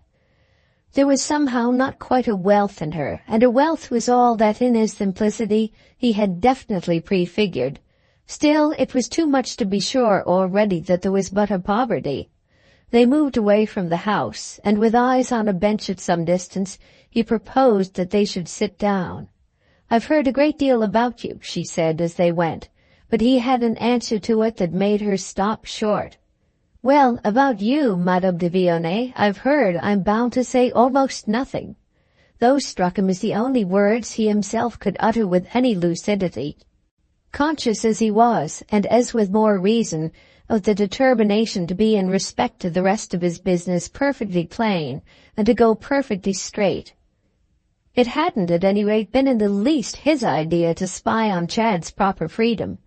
There was somehow not quite a wealth in her, and her wealth was all that in his simplicity he had definitely prefigured. Still, it was too much to be sure already that there was but a poverty. They moved away from the house, and with eyes on a bench at some distance, he proposed that they should sit down. "I've heard a great deal about you," she said as they went, but he had an answer to it that made her stop short. "Well, about you, Madame de Vionnet, I've heard, I'm bound to say, almost nothing." Those struck him as the only words he himself could utter with any lucidity. Conscious as he was, and as with more reason, of the determination to be in respect to the rest of his business perfectly plain, and to go perfectly straight. It hadn't at any rate been in the least his idea to spy on Chad's proper freedom.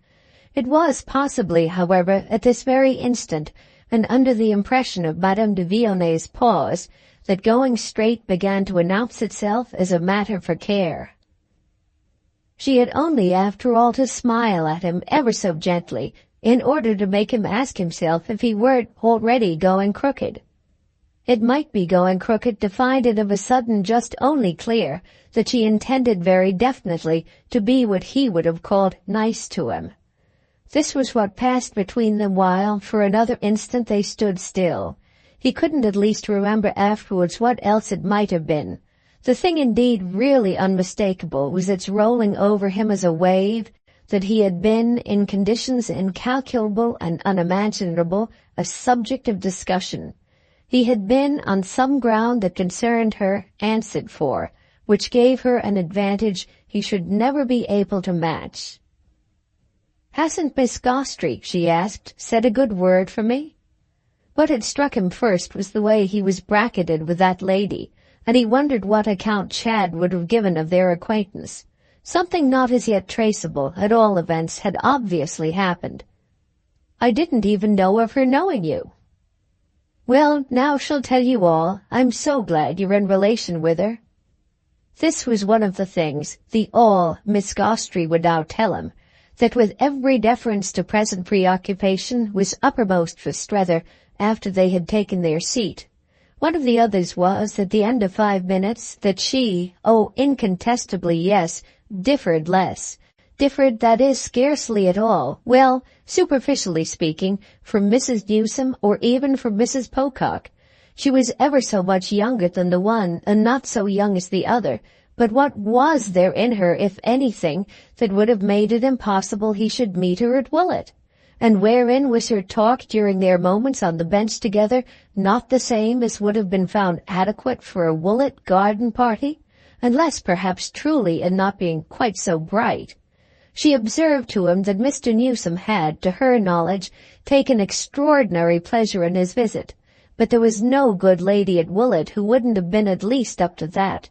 It was possibly, however, at this very instant, and under the impression of Madame de Vionet's pause, that going straight began to announce itself as a matter for care. She had only, after all, to smile at him ever so gently, in order to make him ask himself if he weren't already going crooked. It might be going crooked to find it of a sudden just only clear that she intended very definitely to be what he would have called nice to him. This was what passed between them while, for another instant, they stood still. He couldn't at least remember afterwards what else it might have been. The thing indeed really unmistakable was its rolling over him as a wave, that he had been, in conditions incalculable and unimaginable, a subject of discussion. He had been, on some ground that concerned her, answered for, which gave her an advantage he should never be able to match. "Hasn't Miss Gostry," she asked, "said a good word for me?" What had struck him first was the way he was bracketed with that lady, and he wondered what account Chad would have given of their acquaintance. Something not as yet traceable, at all events, had obviously happened. "I didn't even know of her knowing you." "Well, now she'll tell you all. I'm so glad you're in relation with her." This was one of the things, the all Miss Gostry would now tell him, that with every deference to present preoccupation was uppermost for Strether after they had taken their seat. One of the others was, at the end of 5 minutes, that she, oh, incontestably yes, differed less. Differed, that is, scarcely at all, well, superficially speaking, from Mrs. Newsome or even from Mrs. Pocock. She was ever so much younger than the one, and not so young as the other, but what was there in her, if anything, that would have made it impossible he should meet her at Woolwich? And wherein was her talk during their moments on the bench together not the same as would have been found adequate for a Woolwich garden party, unless perhaps truly in not being quite so bright? She observed to him that Mr. Newsome had, to her knowledge, taken extraordinary pleasure in his visit, but there was no good lady at Woolwich who wouldn't have been at least up to that.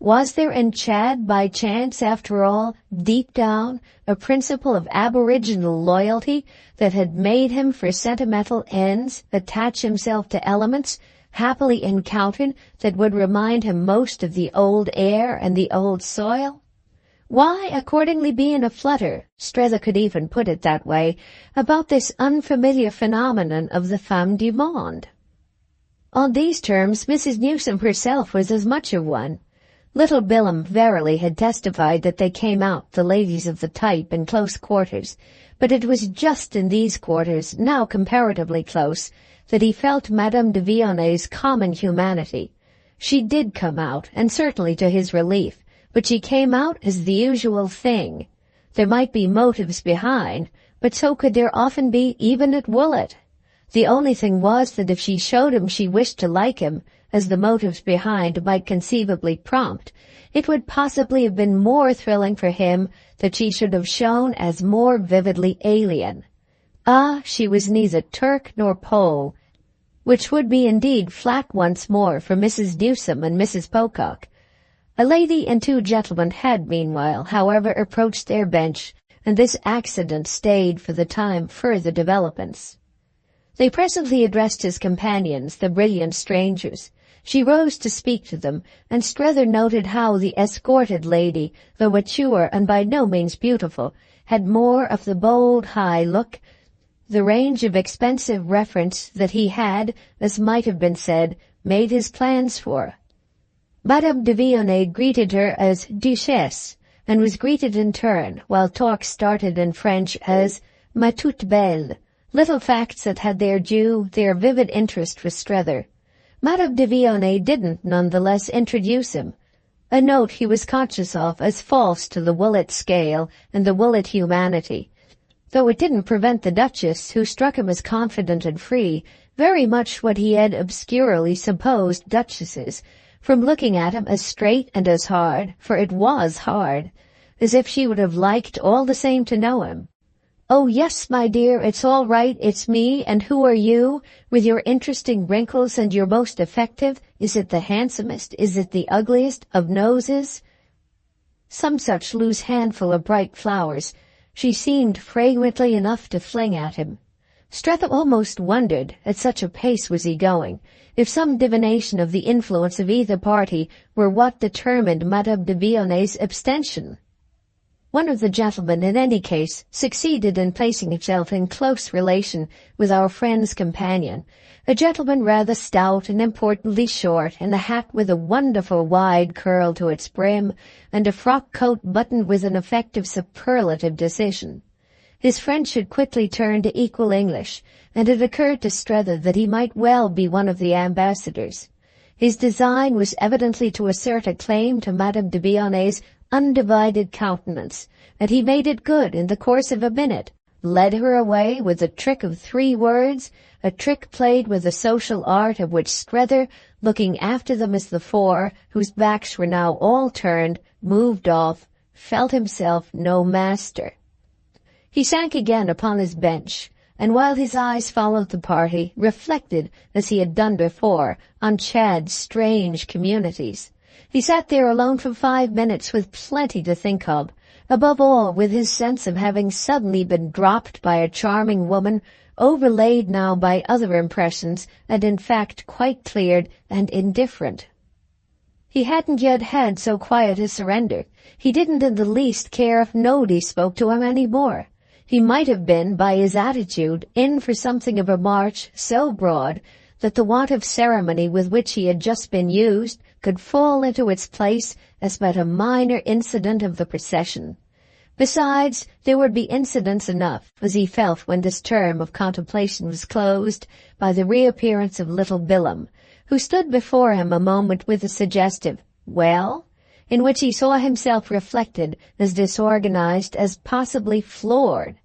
Was there in Chad, by chance, after all, deep down, a principle of aboriginal loyalty that had made him, for sentimental ends, attach himself to elements, happily encountered, that would remind him most of the old air and the old soil? Why, accordingly, be in a flutter, Strether could even put it that way, about this unfamiliar phenomenon of the femme du monde? On these terms, Mrs. Newsome herself was as much of one. Little Bilham verily had testified that they came out, the ladies of the type, in close quarters, but it was just in these quarters, now comparatively close, that he felt Madame de Vionet's common humanity. She did come out, and certainly to his relief, but she came out as the usual thing. There might be motives behind, but so could there often be even at Woolwich. The only thing was that if she showed him she wished to like him, as the motives behind might conceivably prompt, it would possibly have been more thrilling for him that she should have shown as more vividly alien. Ah, she was neither Turk nor Pole, which would be indeed flat once more for Mrs. Newsome and Mrs. Pocock. A lady and two gentlemen had meanwhile, however, approached their bench, and this accident stayed for the time further developments. They presently addressed his companions, the brilliant strangers. She rose to speak to them, and Strether noted how the escorted lady, though mature and by no means beautiful, had more of the bold, high look, the range of expensive reference that he had, as might have been said, made his plans for. Madame de Vionnet greeted her as Duchesse, and was greeted in turn, while talk started in French as Ma toute belle, little facts that had their due, their vivid interest for Strether. Madame de Vionnet didn't none the less introduce him, a note he was conscious of as false to the Woolwich scale and the Woolwich humanity, though it didn't prevent the Duchess, who struck him as confident and free, very much what he had obscurely supposed duchesses, from looking at him as straight and as hard, for it was hard, as if she would have liked all the same to know him. "Oh, yes, my dear, it's all right, it's me, and who are you, with your interesting wrinkles and your most effective, is it the handsomest, is it the ugliest, of noses?" Some such loose handful of bright flowers she seemed fragrantly enough to fling at him. Strether almost wondered, at such a pace was he going, if some divination of the influence of either party were what determined Madame de Vionet's abstention. One of the gentlemen, in any case, succeeded in placing himself in close relation with our friend's companion, a gentleman rather stout and importantly short, in a hat with a wonderful wide curl to its brim, and a frock coat buttoned with an effect of superlative decision. His French had quickly turned to equal English, and it occurred to Strether that he might well be one of the ambassadors. His design was evidently to assert a claim to Madame de Vionet's undivided countenance, and he made it good in the course of a minute, led her away with a trick of 3 words, a trick played with a social art of which Strether, looking after them as the four, whose backs were now all turned, moved off, felt himself no master. He sank again upon his bench, and while his eyes followed the party, reflected, as he had done before, on Chad's strange communities. He sat there alone for 5 minutes with plenty to think of, above all with his sense of having suddenly been dropped by a charming woman, overlaid now by other impressions, and in fact quite cleared and indifferent. He hadn't yet had so quiet a surrender. He didn't in the least care if nobody spoke to him any more. He might have been, by his attitude, in for something of a march so broad that the want of ceremony with which he had just been used could fall into its place as but a minor incident of the procession. Besides, there would be incidents enough, as he felt when this term of contemplation was closed by the reappearance of little Billum, who stood before him a moment with a suggestive, "Well?" in which he saw himself reflected as disorganized as possibly floored.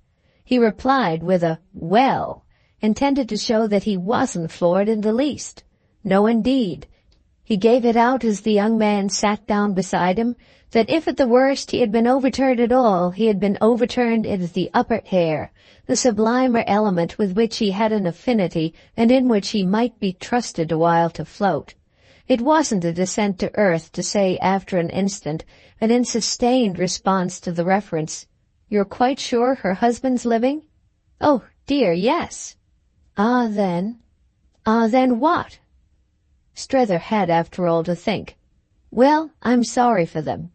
He replied with a "well," intended to show that he wasn't floored in the least. No, indeed. He gave it out as the young man sat down beside him, that if at the worst he had been overturned at all, he had been overturned into the upper air, the sublimer element with which he had an affinity and in which he might be trusted a while to float. It wasn't a descent to earth to say after an instant, and in sustained response to the reference, "You're quite sure her husband's living?" "Oh, dear, yes." Ah, then what? Strether had, after all, to think. "Well, I'm sorry for them."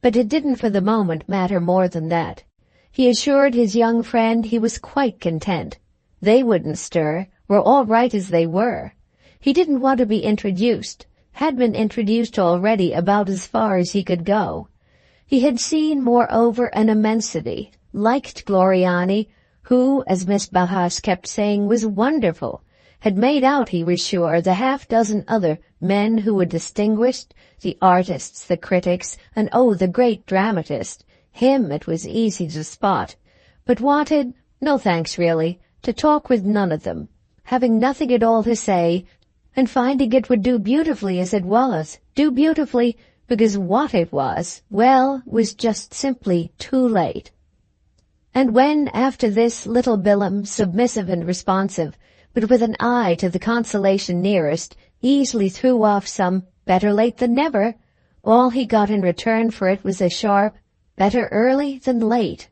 But it didn't for the moment matter more than that. He assured his young friend he was quite content. They wouldn't stir, were all right as they were. He didn't want to be introduced, had been introduced already about as far as he could go. He had seen, moreover, an immensity, liked Gloriani, who, as Miss Behest kept saying, was wonderful, had made out, he was sure, the half-dozen other men who were distinguished, the artists, the critics, and the great dramatist. Him it was easy to spot, but wanted, no thanks really, to talk with none of them, having nothing at all to say, and finding it would do beautifully as it was, do beautifully because what it was, well, was just simply too late. And when, after this, little Billum, submissive and responsive, but with an eye to the consolation nearest, easily threw off some "better late than never," all he got in return for it was a sharp "better early than late."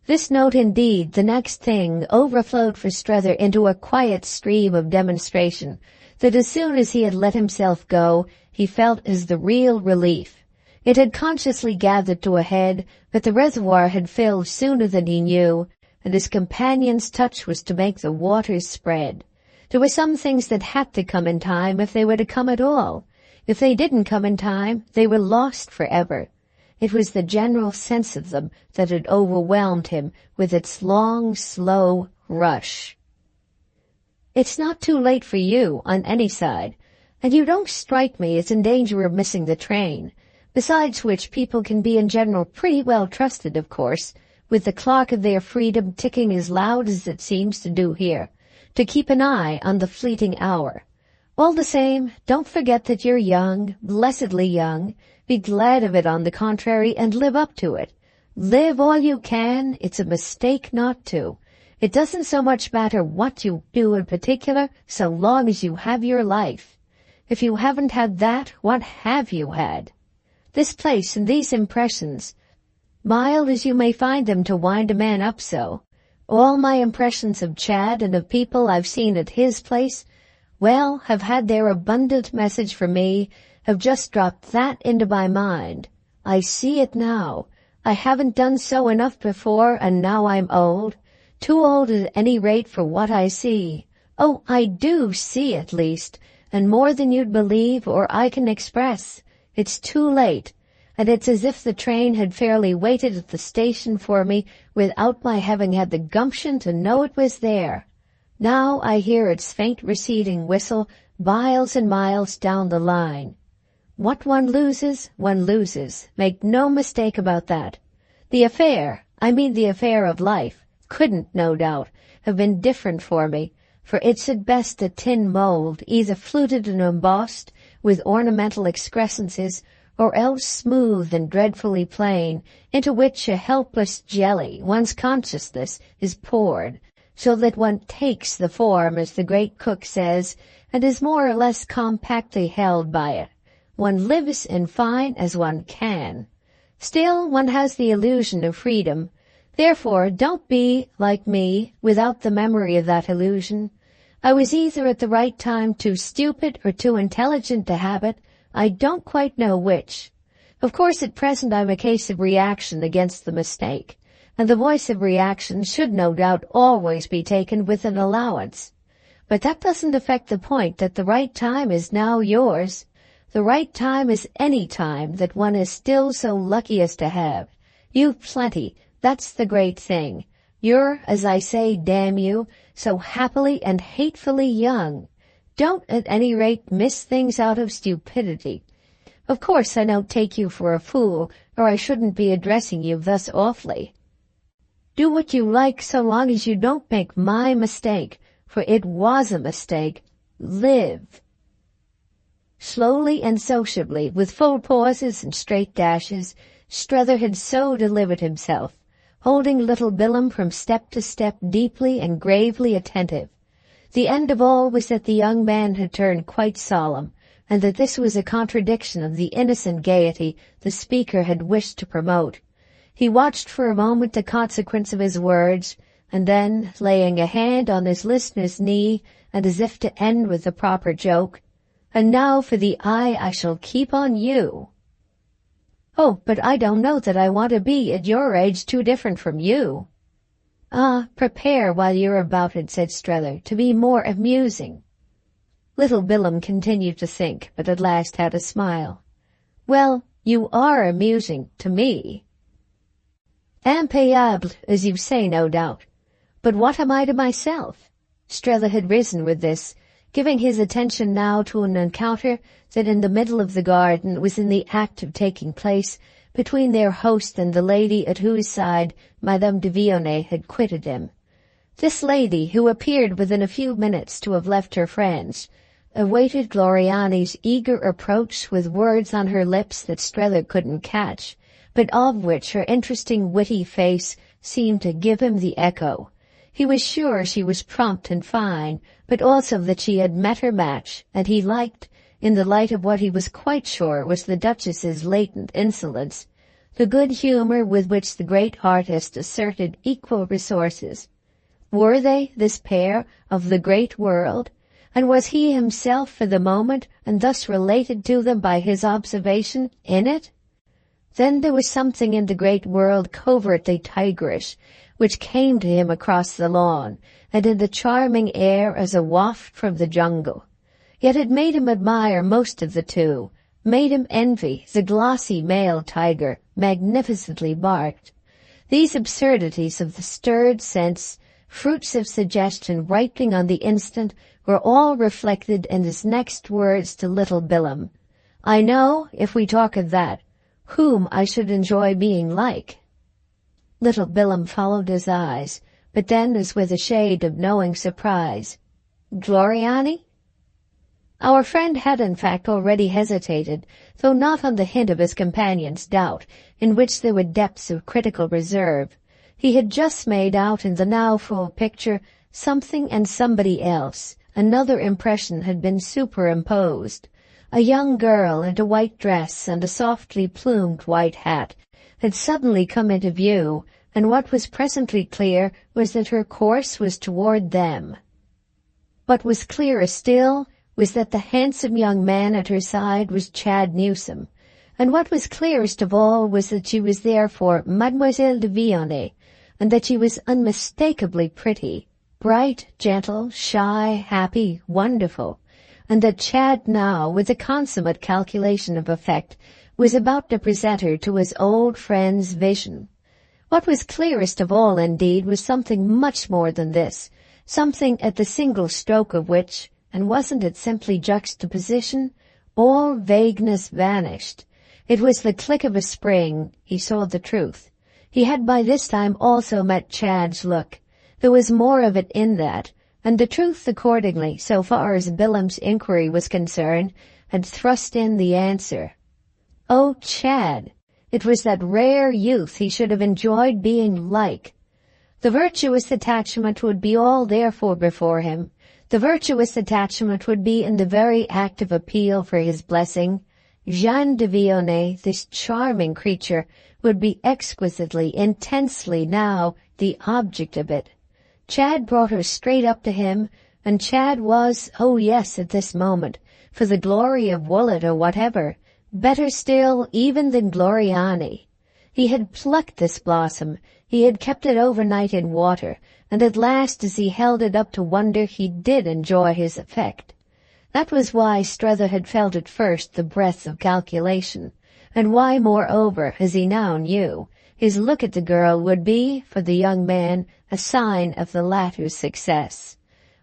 This note, indeed, the next thing, overflowed for Strether into a quiet stream of demonstration that as soon as he had let himself go, he felt as the real relief. It had consciously gathered to a head, but the reservoir had filled sooner than he knew, and his companion's touch was to make the waters spread. There were some things that had to come in time if they were to come at all. If they didn't come in time, they were lost forever. It was the general sense of them that had overwhelmed him with its long, slow rush. "It's not too late for you, on any side, and you don't strike me as in danger of missing the train. Besides which, people can be in general pretty well trusted, of course, with the clock of their freedom ticking as loud as it seems to do here, to keep an eye on the fleeting hour. All the same, don't forget that you're young, blessedly young. Be glad of it, on the contrary, and live up to it. Live all you can. It's a mistake not to. It doesn't so much matter what you do in particular, so long as you have your life. If you haven't had that, what have you had? This place and these impressions, mild as you may find them to wind a man up so, all my impressions of Chad and of people I've seen at his place, well, have had their abundant message for me, have just dropped that into my mind. I see it now. I haven't done so enough before, and now I'm old. Too old at any rate for what I see. Oh, I do see at least, and more than you'd believe or I can express. It's too late, and it's as if the train had fairly waited at the station for me without my having had the gumption to know it was there. Now I hear its faint receding whistle miles and miles down the line. What one loses, make no mistake about that. The affair, the affair of life, couldn't, no doubt, have been different for me, for it's at best a tin mould, either fluted and embossed, with ornamental excrescences, or else smooth and dreadfully plain, into which a helpless jelly, one's consciousness, is poured, so that one takes the form, as the great cook says, and is more or less compactly held by it. One lives, in fine, as one can. Still, one has the illusion of freedom. Therefore, don't be, like me, without the memory of that illusion. I was either at the right time too stupid or too intelligent to have it. I don't quite know which. Of course, at present I'm a case of reaction against the mistake, and the voice of reaction should no doubt always be taken with an allowance. But that doesn't affect the point that the right time is now yours. The right time is any time that one is still so lucky as to have. You've plenty, that's the great thing. You're, as I say, damn you, so happily and hatefully young. Don't at any rate miss things out of stupidity. Of course I don't take you for a fool, or I shouldn't be addressing you thus awfully. Do what you like so long as you don't make my mistake, for it was a mistake. Live. Slowly and sociably, with full pauses and straight dashes, Strether had so delivered himself, holding little Billum from step to step deeply and gravely attentive. The end of all was that the young man had turned quite solemn, and that this was a contradiction of the innocent gaiety the speaker had wished to promote. He watched for a moment the consequence of his words, and then, laying a hand on his listener's knee, and as if to end with the proper joke, "And now for the eye I shall keep on you." "Oh, but I don't know that I want to be, at your age, too different from you." "Ah, prepare while you're about it," said Strether, "to be more amusing." Little Billum continued to think, but at last had a smile. "Well, you are amusing, to me." "Impayable, as you say, no doubt. But what am I to myself?" Strether had risen with this, giving his attention now to an encounter that in the middle of the garden was in the act of taking place between their host and the lady at whose side Madame de Vionnet had quitted him. This lady, who appeared within a few minutes to have left her friends, awaited Gloriani's eager approach with words on her lips that Strether couldn't catch, but of which her interesting witty face seemed to give him the echo. He was sure she was prompt and fine, but also that she had met her match, and he liked, in the light of what he was quite sure was the Duchess's latent insolence, the good humour with which the great artist asserted equal resources. Were they, this pair, of the great world? And was he himself for the moment, and thus related to them by his observation, in it? Then there was something in the great world covertly tigerish, which came to him across the lawn, and in the charming air as a waft from the jungle. Yet it made him admire most of the two, made him envy the glossy male tiger, magnificently barked. These absurdities of the stirred sense, fruits of suggestion ripening on the instant, were all reflected in his next words to little Billum. "I know, if we talk of that, whom I should enjoy being like." Little Billum followed his eyes, but then as with a shade of knowing surprise. "Gloriani?" Our friend had in fact already hesitated, though not on the hint of his companion's doubt, in which there were depths of critical reserve. He had just made out in the now full picture something and somebody else. Another impression had been superimposed. A young girl in a white dress and a softly plumed white hat had suddenly come into view, and what was presently clear was that her course was toward them. What was clearer still was that the handsome young man at her side was Chad Newsome, and what was clearest of all was that she was there for Mademoiselle de Vionnet, and that she was unmistakably pretty, bright, gentle, shy, happy, wonderful, and that Chad now, with a consummate calculation of effect, was about to present her to his old friend's vision. What was clearest of all, indeed, was something much more than this, something at the single stroke of which, and wasn't it simply juxtaposition, all vagueness vanished. It was the click of a spring. He saw the truth. He had by this time also met Chad's look. There was more of it in that, and the truth accordingly, so far as Billum's inquiry was concerned, had thrust in the answer. Oh, Chad! It was that rare youth he should have enjoyed being like. The virtuous attachment would be all therefore before him. The virtuous attachment would be in the very act of appeal for his blessing. Jeanne de Vionnet, this charming creature, would be exquisitely, intensely now the object of it. Chad brought her straight up to him, and Chad was, oh yes, at this moment, for the glory of Woollett or whatever, better still even than Gloriani. He had plucked this blossom, he had kept it overnight in water, and at last as he held it up to wonder he did enjoy his effect. That was why Strether had felt at first the breath of calculation, and why, moreover, as he now knew, his look at the girl would be, for the young man, a sign of the latter's success.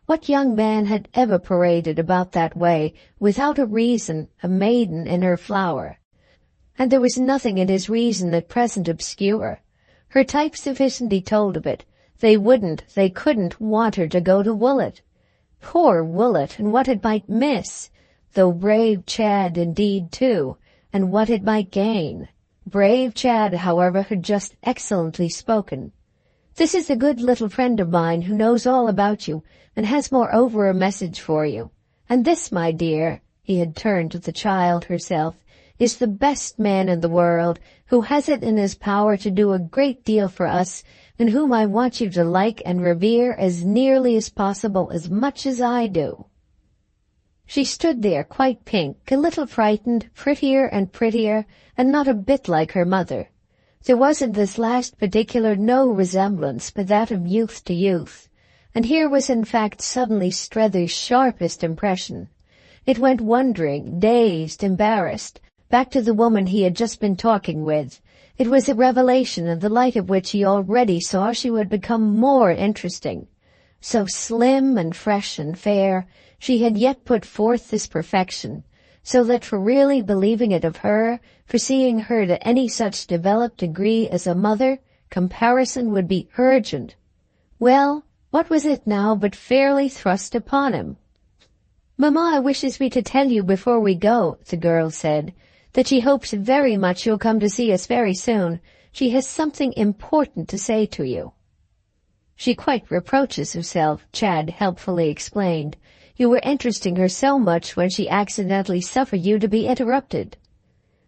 What young man had ever paraded about that way, without a reason, a maiden in her flower? And there was nothing in his reason at present obscure. Her type sufficiently told of it. They couldn't want her to go to Woollet. Poor Woollet, and what it might miss, though brave Chad indeed too, and what it might gain. Brave Chad, however, had just excellently spoken. This is a good little friend of mine who knows all about you, and has moreover a message for you. And this, my dear, he had turned to the child herself, is the best man in the world, who has it in his power to do a great deal for us, and whom I want you to like and revere as nearly as possible, as much as I do. She stood there quite pink, a little frightened, prettier and prettier, and not a bit like her mother. There was in this last particular no resemblance but that of youth to youth, and here was in fact suddenly Strether's sharpest impression. It went wondering, dazed, embarrassed, back to the woman he had just been talking with. It was a revelation in the light of which he already saw she would become more interesting. So slim and fresh and fair, she had yet put forth this perfection, so that for really believing it of her, for seeing her to any such developed degree as a mother, comparison would be urgent. Well, what was it now but fairly thrust upon him? "Mamma wishes me to tell you before we go," the girl said, "that she hopes very much you'll come to see us very soon. She has something important to say to you." "She quite reproaches herself," Chad helpfully explained. "You were interesting her so much when she accidentally suffered you to be interrupted."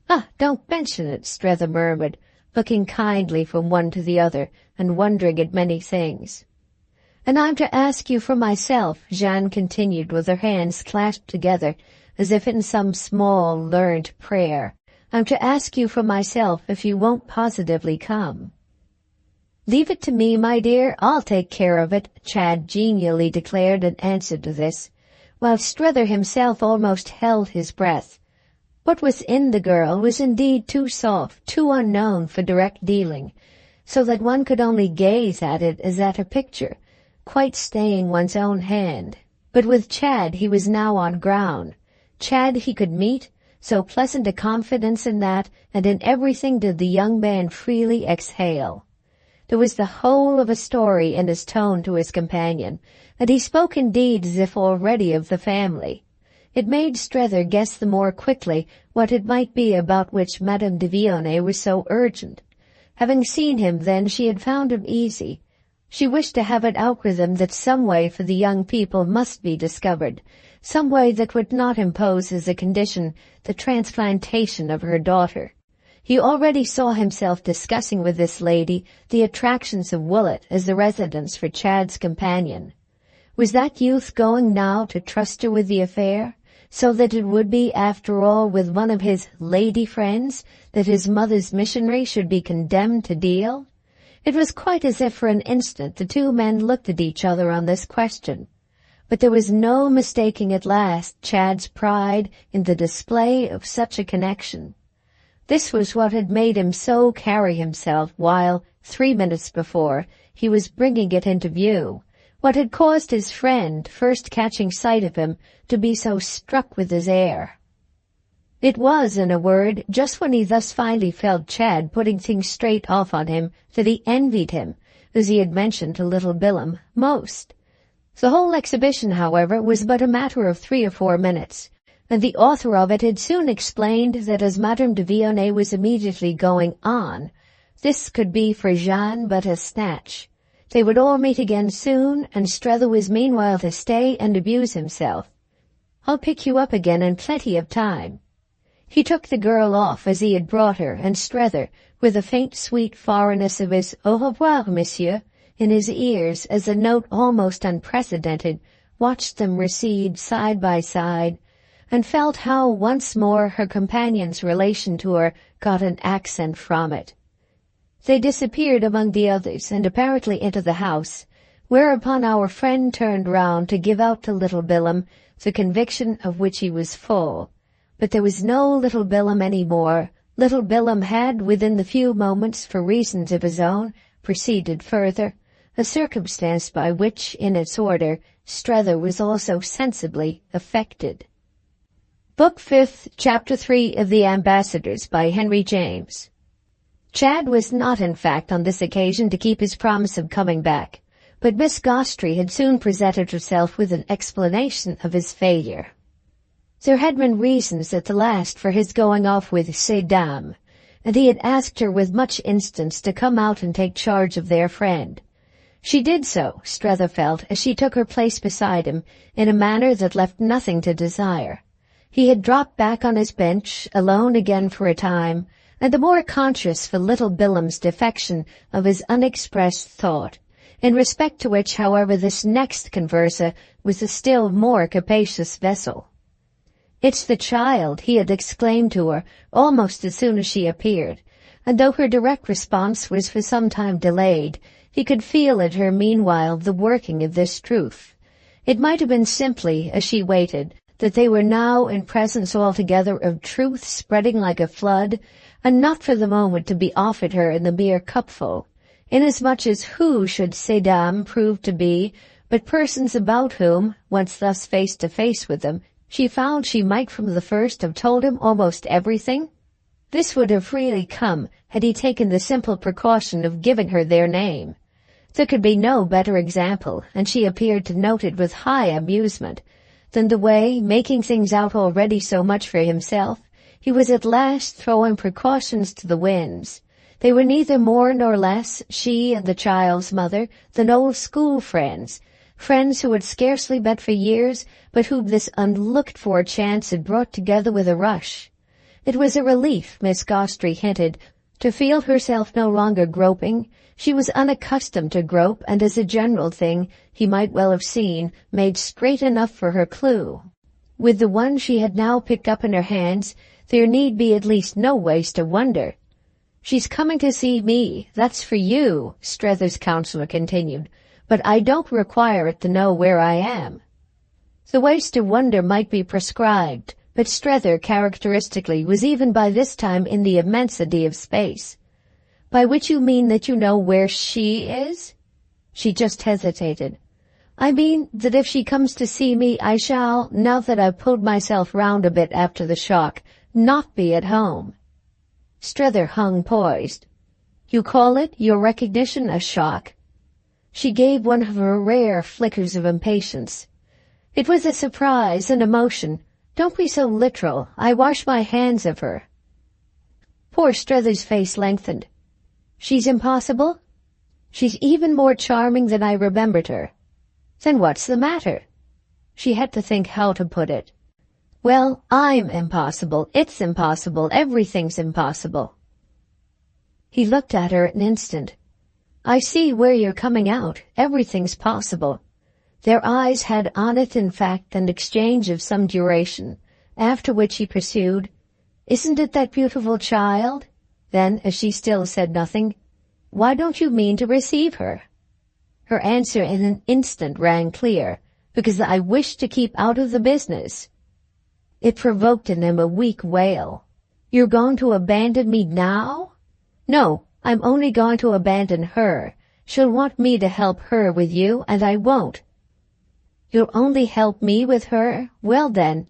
"Ah, don't mention it," Strether murmured, looking kindly from one to the other and wondering at many things. "And I'm to ask you for myself," Jeanne continued with her hands clasped together as if in some small, learned prayer. "I'm to ask you for myself if you won't positively come." "Leave it to me, my dear. I'll take care of it," Chad genially declared in answer to this, while Strether himself almost held his breath. What was in the girl was indeed too soft, too unknown for direct dealing, so that one could only gaze at it as at a picture, quite staying one's own hand. But with Chad he was now on ground. Chad he could meet, so pleasant a confidence in that, and in everything did the young man freely exhale. There was the whole of a story in his tone to his companion, and he spoke indeed as if already of the family. It made Strether guess the more quickly what it might be about which Madame de Vionnet was so urgent. Having seen him then, she had found him easy. She wished to have it out with him that some way for the young people must be discovered, some way that would not impose as a condition the transplantation of her daughter. He already saw himself discussing with this lady the attractions of Woollet as the residence for Chad's companion. Was that youth going now to trust her with the affair, so that it would be, after all, with one of his lady friends that his mother's missionary should be condemned to deal? It was quite as if for an instant the two men looked at each other on this question. But there was no mistaking at last Chad's pride in the display of such a connection. This was what had made him so carry himself while, 3 minutes before, he was bringing it into view, what had caused his friend, first catching sight of him, to be so struck with his air. It was, in a word, just when he thus finally felt Chad putting things straight off on him that he envied him, as he had mentioned to little Bilham, most. The whole exhibition, however, was but a matter of 3 or 4 minutes, and the author of it had soon explained that as Madame de Vionnet was immediately going on, this could be for Jeanne but a snatch. They would all meet again soon, and Strether was meanwhile to stay and abuse himself. "I'll pick you up again in plenty of time." He took the girl off as he had brought her, and Strether, with a faint sweet foreignness of his "Au revoir, monsieur," in his ears as a note almost unprecedented, watched them recede side by side, and felt how once more her companion's relation to her got an accent from it. They disappeared among the others and apparently into the house, whereupon our friend turned round to give out to little Billum the conviction of which he was full. But there was no little Billum any more. Little Billum had, within the few moments, for reasons of his own, proceeded further, a circumstance by which, in its order, Strether was also sensibly affected. Book 5th, Chapter 3 of The Ambassadors by Henry James. Chad was not, in fact, on this occasion to keep his promise of coming back, but Miss Gostrey had soon presented herself with an explanation of his failure. There had been reasons at the last for his going off with ces dames, and he had asked her with much instance to come out and take charge of their friend. She did so, Strether felt, as she took her place beside him, in a manner that left nothing to desire. He had dropped back on his bench, alone again for a time, and the more conscious for little Billum's defection of his unexpressed thought, in respect to which, however, this next conversa was a still more capacious vessel. "It's the child," he had exclaimed to her almost as soon as she appeared, and though her direct response was for some time delayed, he could feel in her meanwhile the working of this truth. It might have been simply, as she waited, that they were now in presence altogether of truth spreading like a flood, and not for the moment to be offered her in the mere cupful, inasmuch as who should ces dames prove to be but persons about whom, once thus face to face with them, she found she might from the first have told him almost everything? This would have freely come had he taken the simple precaution of giving her their name. There could be no better example, and she appeared to note it with high amusement, than the way, making things out already so much for himself, he was at last throwing precautions to the winds. They were neither more nor less, she and the child's mother, than old school friends who had scarcely met for years, but whom this unlooked-for chance had brought together with a rush. It was a relief, Miss Gostrey hinted, to feel herself no longer groping. She was unaccustomed to grope, and as a general thing, he might well have seen, made straight enough for her clue. With the one she had now picked up in her hands, there need be at least no waste of wonder. "She's coming to see me, that's for you," Strether's counsellor continued, "but I don't require it to know where I am." The waste of wonder might be prescribed, but Strether, characteristically, was even by this time in the immensity of space. "By which you mean that you know where she is?" She just hesitated. "I mean that if she comes to see me, I shall, now that I've pulled myself round a bit after the shock, not be at home." Strether hung poised. "You call it, your recognition, a shock?" She gave one of her rare flickers of impatience. "It was a surprise, an emotion. Don't be so literal. I wash my hands of her." Poor Strether's face lengthened. "She's impossible?" "She's even more charming than I remembered her." "Then what's the matter?" She had to think how to put it. "Well, I'm impossible. It's impossible. Everything's impossible." He looked at her an instant. "I see where you're coming out. Everything's possible." Their eyes had on it, in fact, an exchange of some duration, after which he pursued, "Isn't it that beautiful child?" Then, as she still said nothing, "Why don't you mean to receive her?" Her answer in an instant rang clear, "Because I wish to keep out of the business." It provoked in him a weak wail. "You're going to abandon me now?" "No, I'm only going to abandon her. She'll want me to help her with you, and I won't." "You'll only help me with her? Well then."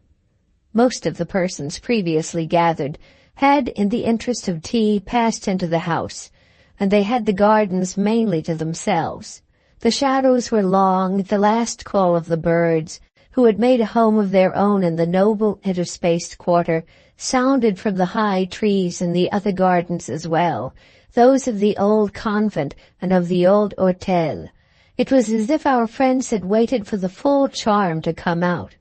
Most of the persons previously gathered had, in the interest of tea, passed into the house, and they had the gardens mainly to themselves. The shadows were long, the last call of the birds, who had made a home of their own in the noble interspaced quarter, sounded from the high trees in the other gardens as well, those of the old convent and of the old hôtel. It was as if our friends had waited for the full charm to come out.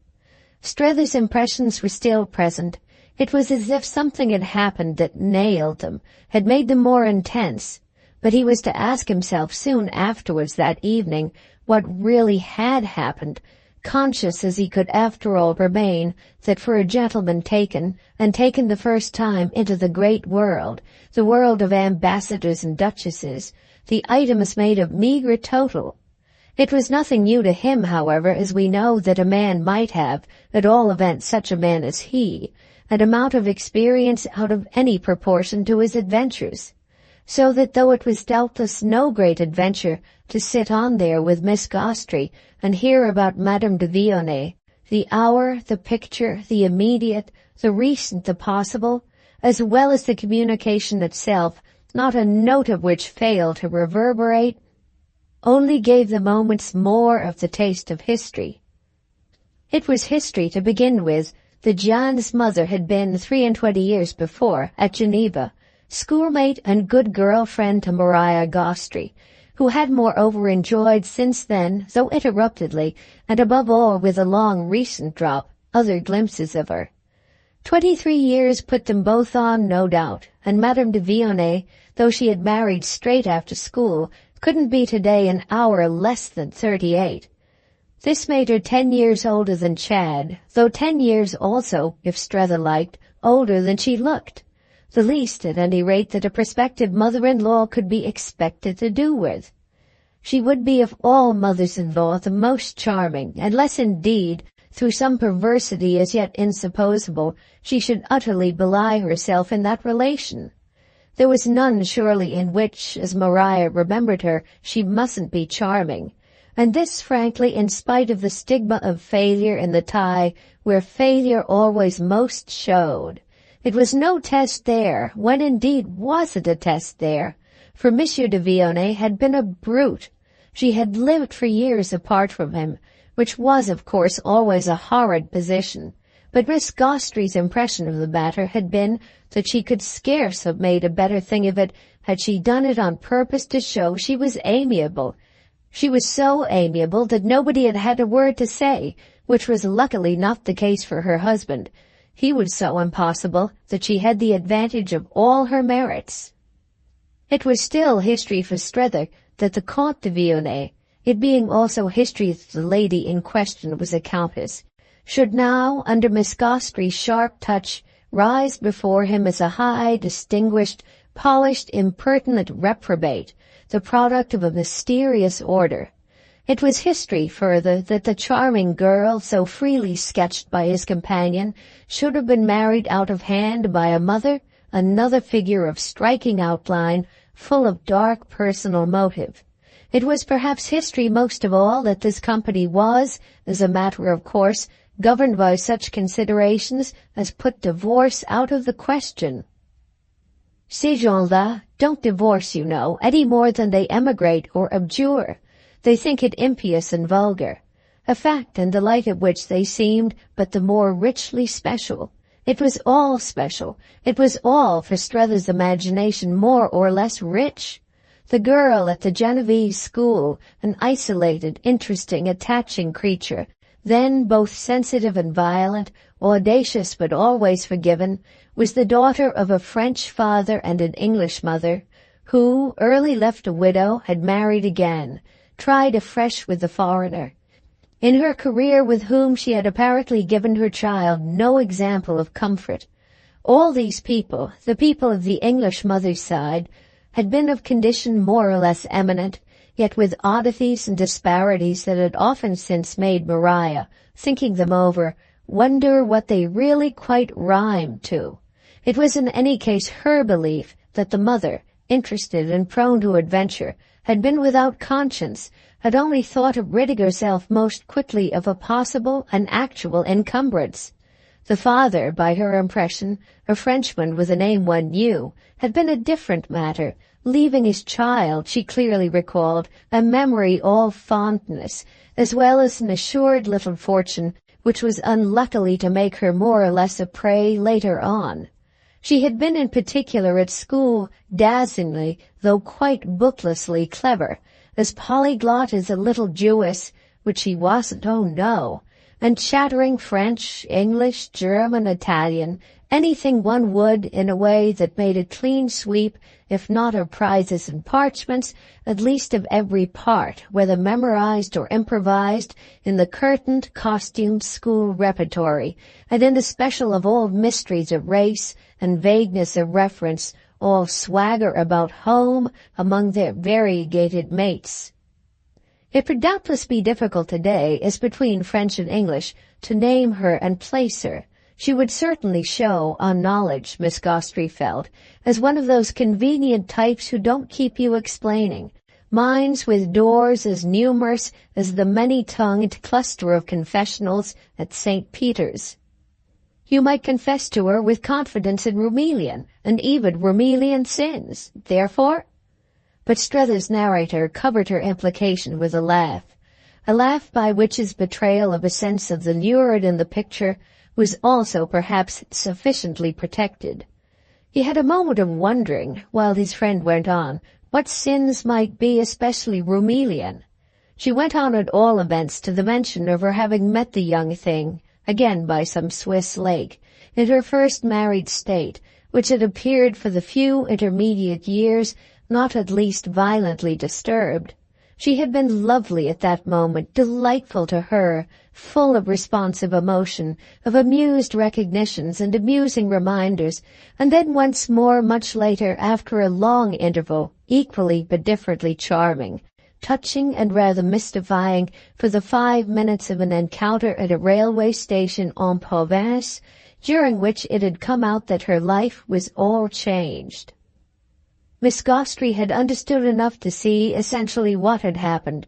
Strether's impressions were still present. It was as if something had happened that nailed them, had made them more intense. But he was to ask himself soon afterwards that evening what really had happened, conscious as he could after all remain that for a gentleman taken, and taken the first time into the great world, the world of ambassadors and duchesses, the item is made of meagre total. It was nothing new to him, however, as we know that a man might have, at all events such a man as he, an amount of experience out of any proportion to his adventures. So that though it was doubtless no great adventure to sit on there with Miss Gostry and hear about Madame de Vionnet, the hour, the picture, the immediate, the recent, the possible, as well as the communication itself, not a note of which failed to reverberate, only gave the moments more of the taste of history. It was history to begin with that Jean's mother had been 23 years before at Geneva, schoolmate and good girl-friend to Maria Gostry, who had moreover enjoyed since then, though interruptedly, and above all with a long recent drop, other glimpses of her. 23 years put them both on, no doubt, and Madame de Vionnet, though she had married straight after school, couldn't be today an hour less than 38. This made her 10 years older than Chad, though 10 years also, if Strether liked, older than she looked. The least, at any rate, that a prospective mother-in-law could be expected to do with. She would be of all mothers-in-law the most charming, unless indeed, through some perversity as yet insupposable, she should utterly belie herself in that relation. There was none, surely, in which, as Maria remembered her, she mustn't be charming, and this, frankly, in spite of the stigma of failure in the tie where failure always most showed. It was no test there, when indeed was it a test there, for Monsieur de Vionnet had been a brute. She had lived for years apart from him, which was, of course, always a horrid position. But Miss Gostry's impression of the matter had been that she could scarce have made a better thing of it had she done it on purpose to show she was amiable. She was so amiable that nobody had had a word to say, which was luckily not the case for her husband. He was so impossible that she had the advantage of all her merits. It was still history for Strether that the Comte de Vionnet, it being also history that the lady in question was a countess, should now, under Miss Gostry's sharp touch, rise before him as a high, distinguished, polished, impertinent reprobate, the product of a mysterious order. It was history, further, that the charming girl, so freely sketched by his companion, should have been married out of hand by a mother, another figure of striking outline, full of dark personal motive. It was perhaps history most of all that this company was, as a matter of course, governed by such considerations as put divorce out of the question. Ces gens-là don't divorce, you know, any more than they emigrate or abjure. They think it impious and vulgar, a fact in the light of which they seemed but the more richly special. It was all special. It was all, for Strether's imagination, more or less rich. The girl at the Genevese school, an isolated, interesting, attaching creature, then both sensitive and violent, audacious but always forgiven, was the daughter of a French father and an English mother, who, early left a widow, had married again, tried afresh with the foreigner. In her career with whom she had apparently given her child no example of comfort. All these people, the people of the English mother's side, had been of condition more or less eminent, yet with oddities and disparities that had often since made Maria, thinking them over, wonder what they really quite rhymed to. It was in any case her belief that the mother, interested and prone to adventure, had been without conscience, had only thought of ridding herself most quickly of a possible and actual encumbrance. The father, by her impression, a Frenchman with a name one knew, had been a different matter, leaving his child, she clearly recalled, a memory all fondness, as well as an assured little fortune, which was unluckily to make her more or less a prey later on. She had been in particular at school dazzlingly, though quite booklessly clever, as polyglot as a little Jewess, which she wasn't, oh no, and chattering French, English, German, Italian, anything one would in a way that made a clean sweep, if not of prizes and parchments, at least of every part, whether memorized or improvised, in the curtained, costumed school repertory, and in the special of all mysteries of race and vagueness of reference, all swagger about home among their variegated mates. It would doubtless be difficult today, as between French and English, to name her and place her. She would certainly show, on knowledge, Miss Gostrey felt, as one of those convenient types who don't keep you explaining. Minds with doors as numerous as the many-tongued cluster of confessionals at St. Peter's. You might confess to her with confidence in Rumelian, and even Rumelian sins. Therefore— But Strether's narrator covered her implication with a laugh by which his betrayal of a sense of the lurid in the picture was also perhaps sufficiently protected. He had a moment of wondering, while his friend went on, what sins might be especially Rumelian. She went on at all events to the mention of her having met the young thing, again by some Swiss lake, in her first married state, which had appeared for the few intermediate years not at least violently disturbed. She had been lovely at that moment, delightful to her, full of responsive emotion, of amused recognitions and amusing reminders, and then once more much later, after a long interval, equally but differently charming, touching and rather mystifying for the 5 minutes of an encounter at a railway station en province, during which it had come out that her life was all changed. Miss Gostrey had understood enough to see essentially what had happened,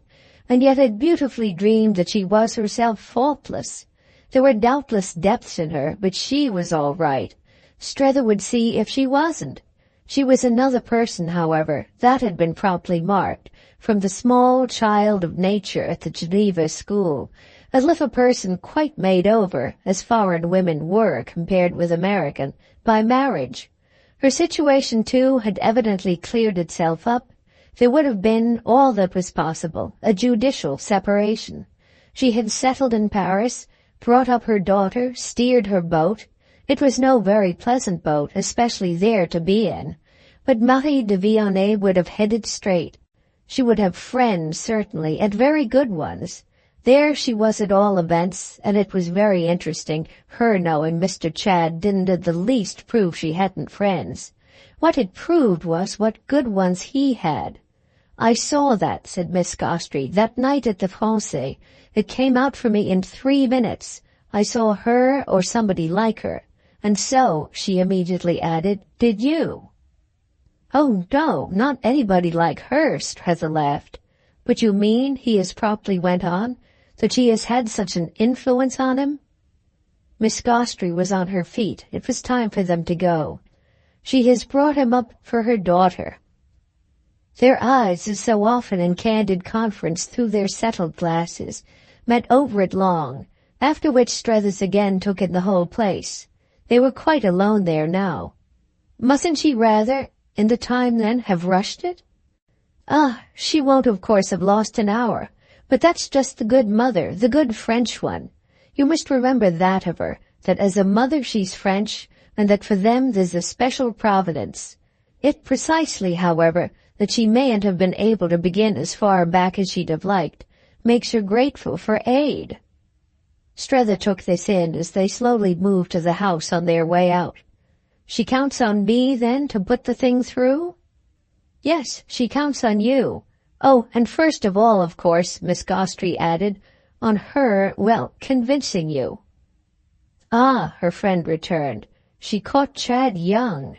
and yet had beautifully dreamed that she was herself faultless. There were doubtless depths in her, but she was all right. Strether would see if she wasn't. She was another person, however, that had been promptly marked, from the small child of nature at the Geneva school, as if a person quite made over, as foreign women were compared with American, by marriage. Her situation, too, had evidently cleared itself up. There would have been all that was possible, a judicial separation. She had settled in Paris, brought up her daughter, steered her boat. It was no very pleasant boat, especially there to be in. But Marie de Vionnet would have headed straight. She would have friends, certainly, and very good ones. There she was at all events, and it was very interesting, her knowing Mr. Chadd didn't in the least prove she hadn't friends. What it proved was what good ones he had. "I saw that," said Miss Gostrey, "that night at the Français. It came out for me in 3 minutes. I saw her or somebody like her. And so," she immediately added, "did you." "Oh, no, not anybody like her," Strether laughed. "But you mean," he as promptly went on, "that she has had such an influence on him?" Miss Gostrey was on her feet. It was time for them to go. "She has brought him up for her daughter." Their eyes, as so often in candid conference through their settled glasses, met over it long, after which Strether's again took in the whole place. They were quite alone there now. "Mustn't she rather, in the time then, have rushed it?" "Ah, she won't of course have lost an hour. But that's just the good mother, the good French one. You must remember that of her, that as a mother she's French, and that for them there's a special providence. It precisely, however, that she mayn't have been able to begin as far back as she'd have liked, makes her grateful for aid." Strether took this in as they slowly moved to the house on their way out. "She counts on me, then, to put the thing through?" "Yes, she counts on you. Oh, and first of all, of course," Miss Gostrey added, "on her, well, convincing you." "Ah," her friend returned, "she caught Chadd young."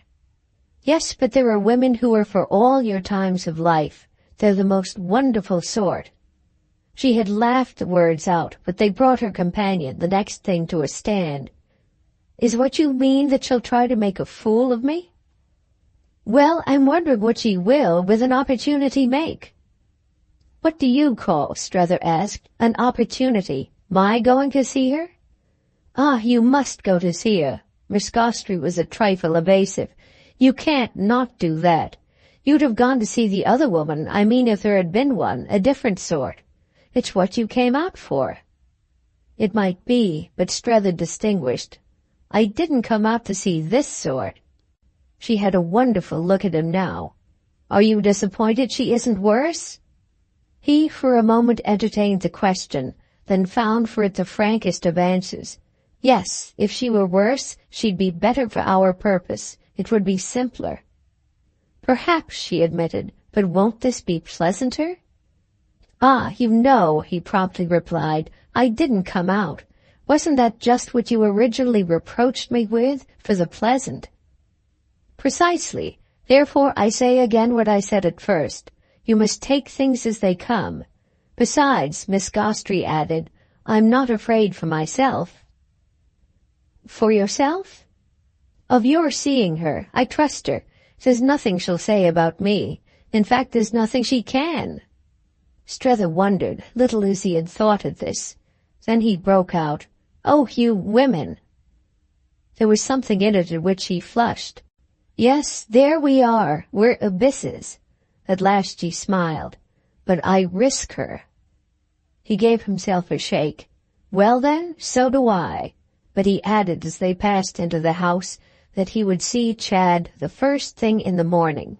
"Yes, but there are women who are for all your times of life. They're the most wonderful sort." She had laughed the words out, but they brought her companion, the next thing, to a stand. "Is what you mean that she'll try to make a fool of me?" "Well, I'm wondering what she will, with an opportunity, make." "What do you call," Strether asked, "an opportunity? My going to see her?" "Ah, you must go to see her." Miss Gostrey was a trifle evasive. "You can't not do that. You'd have gone to see the other woman, I mean if there had been one, a different sort. It's what you came out for." "It might be," but Strether distinguished. "I didn't come out to see this sort." She had a wonderful look at him now. "Are you disappointed she isn't worse?" He for a moment entertained the question, then found for it the frankest of answers. "Yes, if she were worse, she'd be better for our purpose. It would be simpler." "Perhaps," she admitted, "but won't this be pleasanter?" "Ah, you know," he promptly replied, "I didn't come out. Wasn't that just what you originally reproached me with, for the pleasant?" "Precisely. Therefore I say again what I said at first. You must take things as they come. Besides," Miss Gostry added, "I'm not afraid for myself." "For yourself?" "Of your seeing her. I trust her. There's nothing she'll say about me. In fact, there's nothing she can." Strether wondered, little as he had thought of this. Then he broke out, "Oh, you women!" There was something in it at which he flushed. "Yes, there we are. We're abysses." At last she smiled. "But I risk her." He gave himself a shake. "Well then, so do I." But he added as they passed into the house that he would see Chad the first thing in the morning.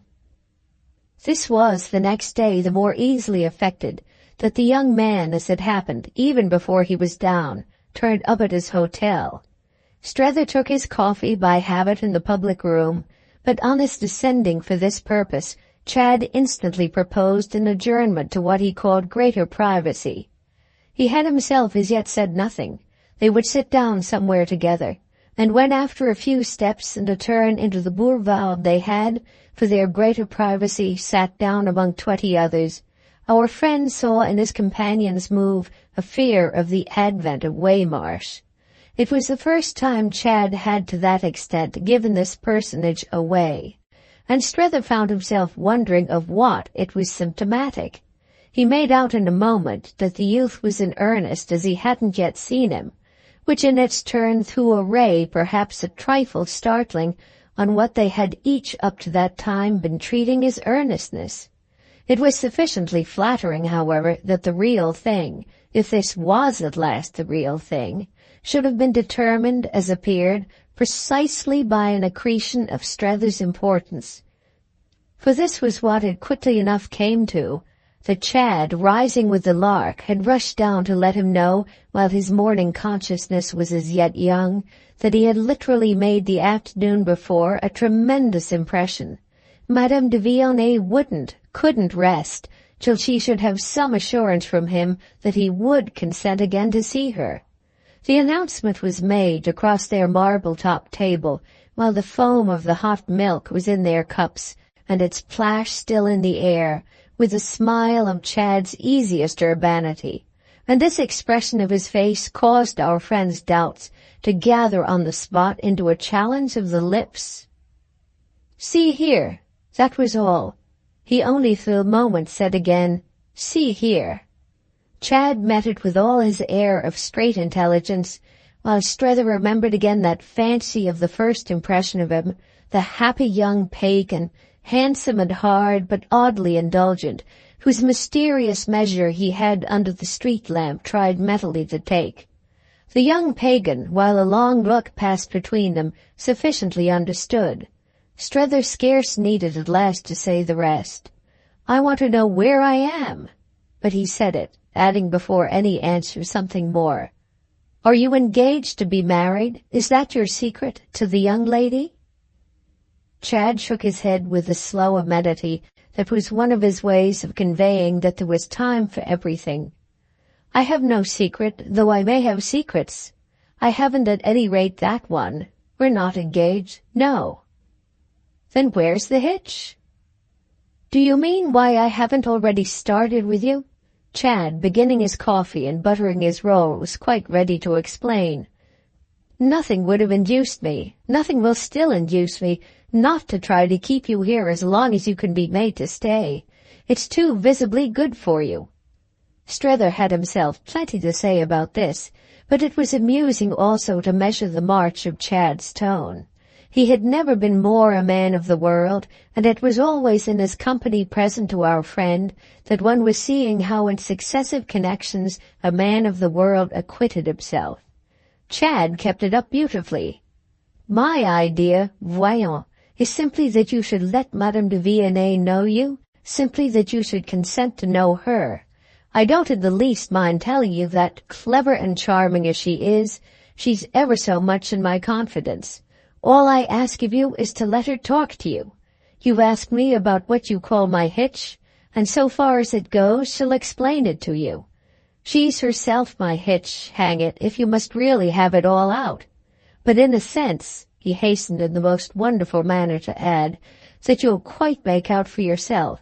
This was the next day the more easily effected that the young man, as it happened, even before he was down, turned up at his hotel. Strether took his coffee by habit in the public room, but on his descending for this purpose, Chad instantly proposed an adjournment to what he called greater privacy. He had himself as yet said nothing. They would sit down somewhere together, and when after a few steps and a turn into the boulevard they had, for their greater privacy, sat down among 20 others, our friend saw in his companion's move a fear of the advent of Waymarsh. It was the first time Chad had to that extent given this personage away, and Strether found himself wondering of what it was symptomatic. He made out in a moment that the youth was in earnest as he hadn't yet seen him, which in its turn threw a ray perhaps a trifle startling on what they had each up to that time been treating as earnestness. It was sufficiently flattering, however, that the real thing, if this was at last the real thing, should have been determined, as appeared, precisely by an accretion of Strether's importance. For this was what it quickly enough came to, that Chad, rising with the lark, had rushed down to let him know, while his morning consciousness was as yet young, that he had literally made the afternoon before a tremendous impression. Madame de Villene couldn't rest till she should have some assurance from him that he would consent again to see her. The announcement was made across their marble-topped table, while the foam of the hot milk was in their cups, and its plash still in the air, with a smile of Chad's easiest urbanity, and this expression of his face caused our friend's doubts to gather on the spot into a challenge of the lips. "See here." That was all. He only for a moment said again, "See here." Chad met it with all his air of straight intelligence, while Strether remembered again that fancy of the first impression of him, the happy young pagan, handsome and hard but oddly indulgent, whose mysterious measure he had under the street lamp tried mentally to take. The young pagan, while a long look passed between them, sufficiently understood. Strether scarce needed at last to say the rest. "I want to know where I am." But he said it, adding before any answer something more. "Are you engaged to be married? Is that your secret to the young lady?" Chad shook his head with the slow amenity that was one of his ways of conveying that there was time for everything. "I have no secret, though I may have secrets. I haven't at any rate that one. We're not engaged, no." "Then where's the hitch?" "Do you mean why I haven't already started with you?" Chad, beginning his coffee and buttering his roll, was quite ready to explain. "Nothing would have induced me, nothing will still induce me, not to try to keep you here as long as you can be made to stay. It's too visibly good for you." Strether had himself plenty to say about this, but it was amusing also to measure the march of Chad's tone. He had never been more a man of the world, and it was always in his company present to our friend that one was seeing how in successive connections a man of the world acquitted himself. Chad kept it up beautifully. "My idea, voyons, is simply that you should let Madame de Villene know you, simply that you should consent to know her. I don't in the least mind telling you that, clever and charming as she is, she's ever so much in my confidence. All I ask of you is to let her talk to you. You ask me about what you call my hitch, and so far as it goes, she'll explain it to you. She's herself my hitch, hang it, if you must really have it all out. But in a sense, he hastened in the most wonderful manner to add, that you'll quite make out for yourself.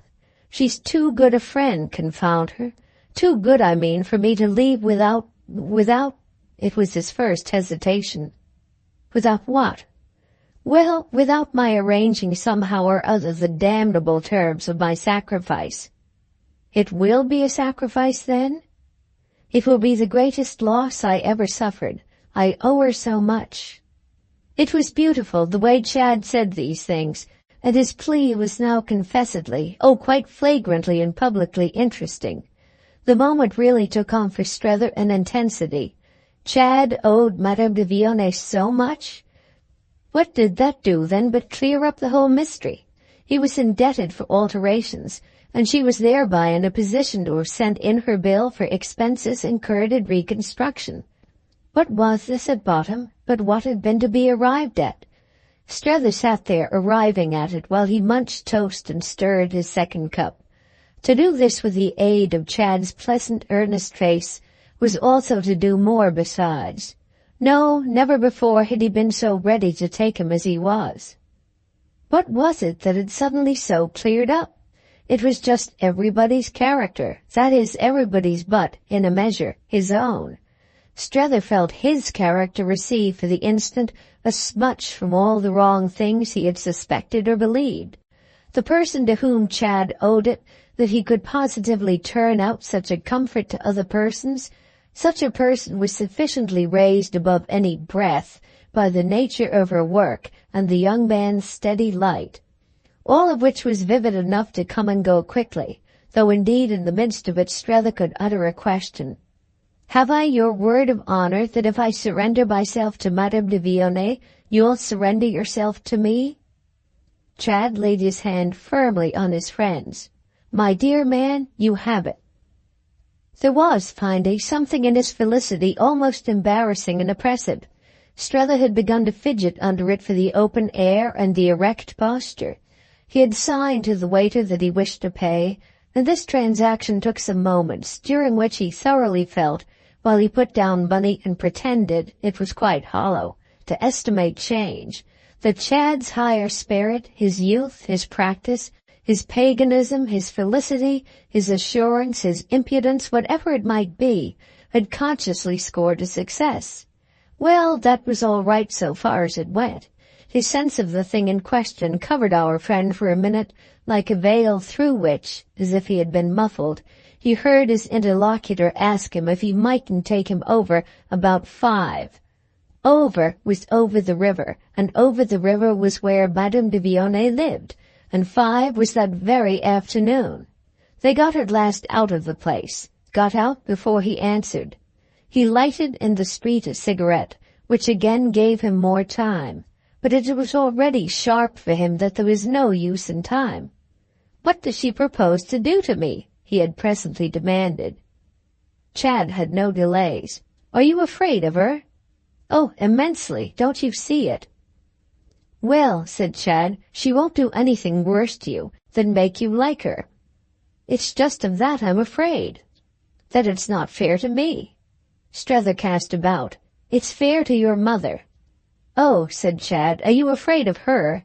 She's too good a friend, confound her. Too good, I mean, for me to leave without, it was his first hesitation. Without what? Well, without my arranging somehow or other the damnable terms of my sacrifice. It will be a sacrifice, then? It will be the greatest loss I ever suffered. I owe her so much. It was beautiful, the way Chad said these things, and his plea was now confessedly, quite flagrantly and publicly interesting. The moment really took on for Strether an intensity. Chad owed Madame de Vionnet so much? What did that do, then, but clear up the whole mystery? He was indebted for alterations, and she was thereby in a position to have sent in her bill for expenses incurred in reconstruction. What was this at bottom but what had been to be arrived at? Strether sat there arriving at it while he munched toast and stirred his second cup. To do this with the aid of Chad's pleasant, earnest face was also to do more besides. No, never before had he been so ready to take him as he was. What was it that had suddenly so cleared up? It was just everybody's character, that is, everybody's but, in a measure, his own. Strether felt his character receive for the instant a smutch from all the wrong things he had suspected or believed. The person to whom Chad owed it that he could positively turn out such a comfort to other persons, such a person was sufficiently raised above any breath by the nature of her work and the young man's steady light, all of which was vivid enough to come and go quickly, though indeed in the midst of it Strether could utter a question. Have I your word of honor that if I surrender myself to Madame de Vionnet, you'll surrender yourself to me? Chad laid his hand firmly on his friend's. My dear man, you have it. There was, finally, something in his felicity almost embarrassing and oppressive. Strether had begun to fidget under it for the open air and the erect posture. He had signed to the waiter that he wished to pay, and this transaction took some moments, during which he thoroughly felt, while he put down money and pretended it was quite hollow, to estimate change, that Chad's higher spirit, his youth, his practice, his paganism, his felicity, his assurance, his impudence, whatever it might be, had consciously scored a success. Well, that was all right so far as it went. His sense of the thing in question covered our friend for a minute like a veil through which, as if he had been muffled, he heard his interlocutor ask him if he mightn't take him over about 5. Over was over the river, and over the river was where Madame de Vionnet lived, and 5 was that very afternoon. They got at last out of the place, got out before he answered. He lighted in the street a cigarette, which again gave him more time, but it was already sharp for him that there was no use in time. What does she propose to do to me? He had presently demanded. Chad had no delays. Are you afraid of her? Oh, immensely. Don't you see it? Well, said Chad, she won't do anything worse to you than make you like her. It's just of that I'm afraid. That it's not fair to me. Strether cast about. It's fair to your mother. Oh, said Chad, are you afraid of her?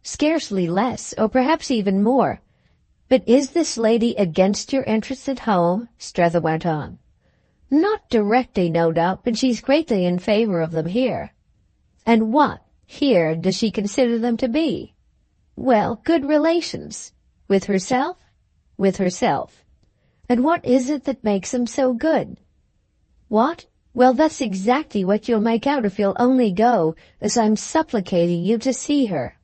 Scarcely less, or perhaps even more. But is this lady against your interests at home? Strether went on. Not directly, no doubt, but she's greatly in favor of them here. And what, here, does she consider them to be? Well, good relations. With herself? With herself. And what is it that makes them so good? What? Well, that's exactly what you'll make out if you'll only go, as I'm supplicating you to see her.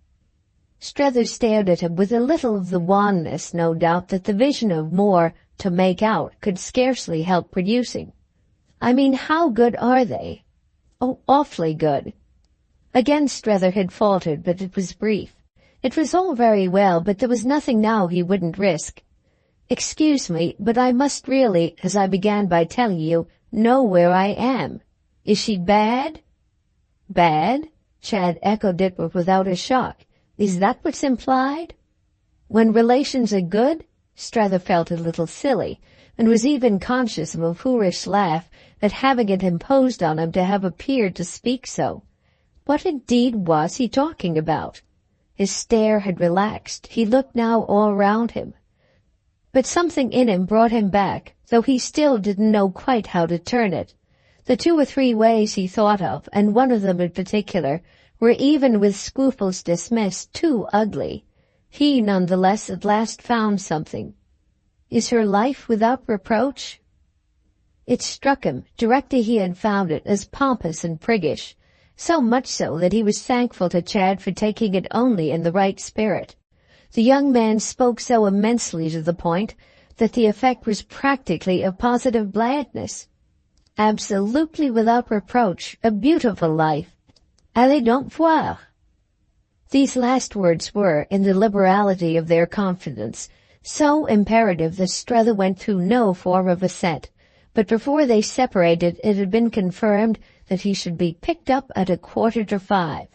Strether stared at him with a little of the wanness, no doubt, that the vision of more to make out could scarcely help producing. I mean, how good are they? Oh, awfully good. Again Strether had faltered, but it was brief. It was all very well, but there was nothing now he wouldn't risk. Excuse me, but I must really, as I began by telling you, know where I am. Is she bad? Bad? Chad echoed it, but without a shock. Is that what's implied? When relations are good? Strether felt a little silly, and was even conscious of a foolish laugh at having it imposed on him to have appeared to speak so. What indeed was he talking about? His stare had relaxed. He looked now all round him. But something in him brought him back, though he still didn't know quite how to turn it. The 2 or 3 ways he thought of, and one of them in particular, were even with scruples dismissed too ugly. He, nonetheless, at last found something. Is her life without reproach? It struck him, directly he had found it, as pompous and priggish, so much so that he was thankful to Chad for taking it only in the right spirit. The young man spoke so immensely to the point that the effect was practically of positive blandness. Absolutely without reproach, a beautiful life. Allez donc voir. These last words were, in the liberality of their confidence, so imperative that Strether went through no form of assent, but before they separated it had been confirmed that he should be picked up at 5:15.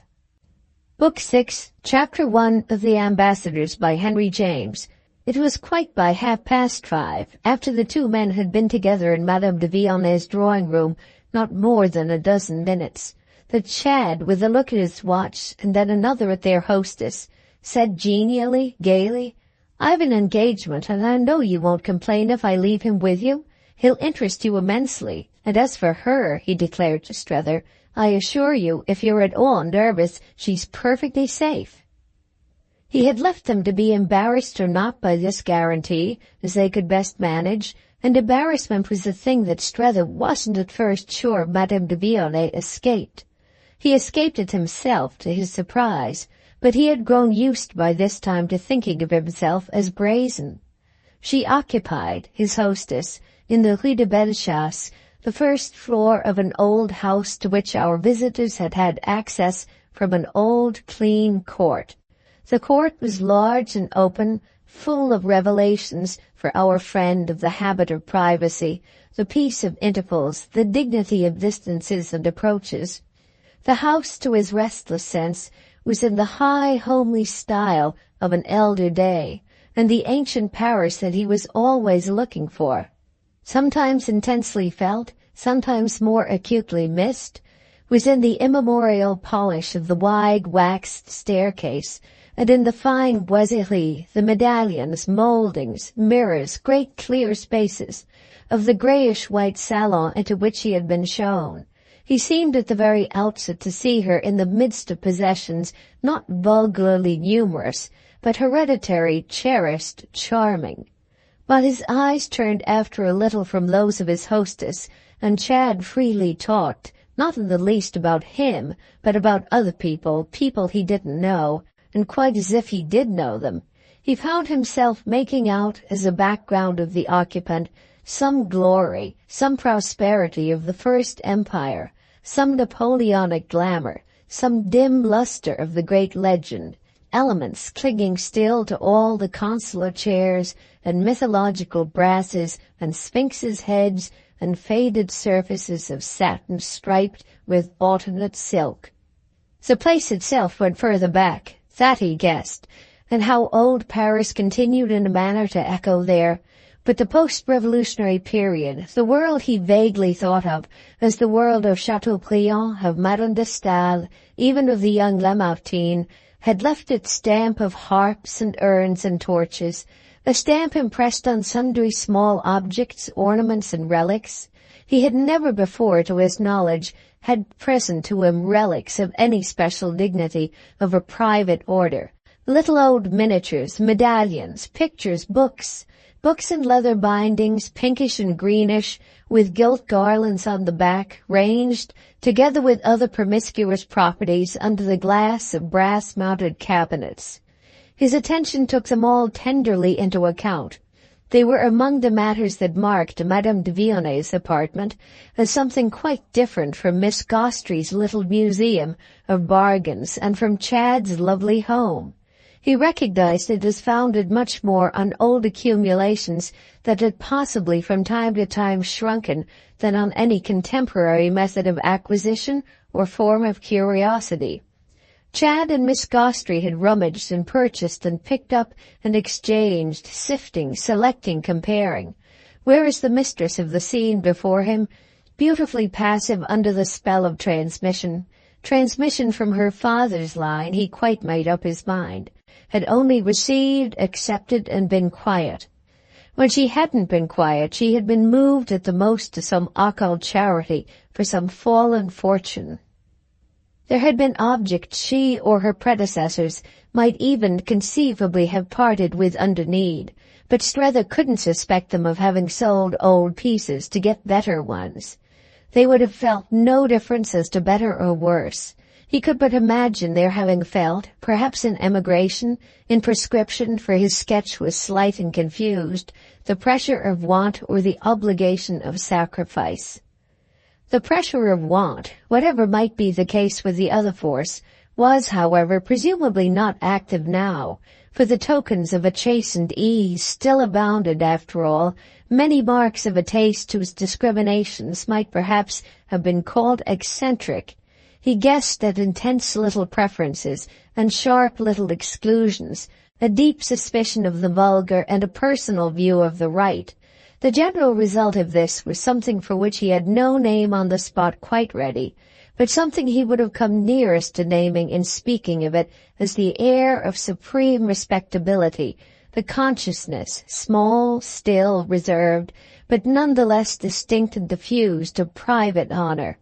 Book 6, Chapter 1 of The Ambassadors by Henry James. It was quite by 5:30, after the 2 men had been together in Madame de Vionet's drawing-room not more than a dozen minutes, that Chad, with a look at his watch and then another at their hostess, said genially, gaily, "I've an engagement, and I know you won't complain if I leave him with you. He'll interest you immensely, and as for her," he declared to Strether, "I assure you, if you're at all nervous, she's perfectly safe." He had left them to be embarrassed or not by this guarantee, as they could best manage, and embarrassment was the thing that Strether wasn't at first sure Madame de Vionnet escaped. He escaped it himself, to his surprise, but he had grown used by this time to thinking of himself as brazen. She occupied, his hostess, in the Rue de Bellechasse, the first floor of an old house to which our visitors had had access from an old, clean court. The court was large and open, full of revelations for our friend of the habit of privacy, the peace of intervals, the dignity of distances and approaches. The house, to his restless sense, was in the high, homely style of an elder day, and the ancient Paris that he was always looking for. Sometimes intensely felt, sometimes more acutely missed, was in the immemorial polish of the wide waxed staircase, and in the fine boiserie, the medallions, mouldings, mirrors, great clear spaces, of the greyish-white salon into which he had been shown. He seemed at the very outset to see her in the midst of possessions not vulgarly numerous, but hereditary, cherished, charming. While his eyes turned after a little from those of his hostess, and Chad freely talked, not in the least about him, but about other people, people he didn't know, and quite as if he did know them, he found himself making out, as a background of the occupant, some glory, some prosperity of the First Empire, some Napoleonic glamour, some dim luster of the great legend, elements clinging still to all the consular chairs and mythological brasses and sphinxes' heads and faded surfaces of satin striped with alternate silk. The place itself went further back, that he guessed, and how old Paris continued in a manner to echo there. But the post-revolutionary period, the world he vaguely thought of as the world of Chateaubriand, of Madame de Staël, even of the young Lamartine, had left its stamp of harps and urns and torches, a stamp impressed on sundry small objects, ornaments, and relics. He had never before, to his knowledge, had present to him relics of any special dignity of a private order. Little old miniatures, medallions, pictures, books in leather bindings, pinkish and greenish, with gilt garlands on the back, ranged, together with other promiscuous properties, under the glass of brass-mounted cabinets. His attention took them all tenderly into account. They were among the matters that marked Madame de Vionet's apartment as something quite different from Miss Gostrey's little museum of bargains and from Chad's lovely home. He recognized it as founded much more on old accumulations that had possibly from time to time shrunken than on any contemporary method of acquisition or form of curiosity. Chad and Miss Gostry had rummaged and purchased and picked up and exchanged, sifting, selecting, comparing, whereas the mistress of the scene before him, beautifully passive under the spell of transmission from her father's line, he quite made up his mind, had only received, accepted, and been quiet. When she hadn't been quiet, she had been moved at the most to some occult charity for some fallen fortune. There had been objects she or her predecessors might even conceivably have parted with under need, but Strether couldn't suspect them of having sold old pieces to get better ones. They would have felt no difference as to better or worse. He could but imagine their having felt, perhaps in emigration, in prescription, for his sketch was slight and confused, the pressure of want or the obligation of sacrifice. The pressure of want, whatever might be the case with the other force, was, however, presumably not active now, for the tokens of a chastened ease still abounded after all, many marks of a taste whose discriminations might perhaps have been called eccentric. He guessed at intense little preferences and sharp little exclusions, a deep suspicion of the vulgar and a personal view of the right. The general result of this was something for which he had no name on the spot quite ready, but something he would have come nearest to naming in speaking of it as the air of supreme respectability, the consciousness, small, still, reserved, but none the less distinct and diffused, of private honor.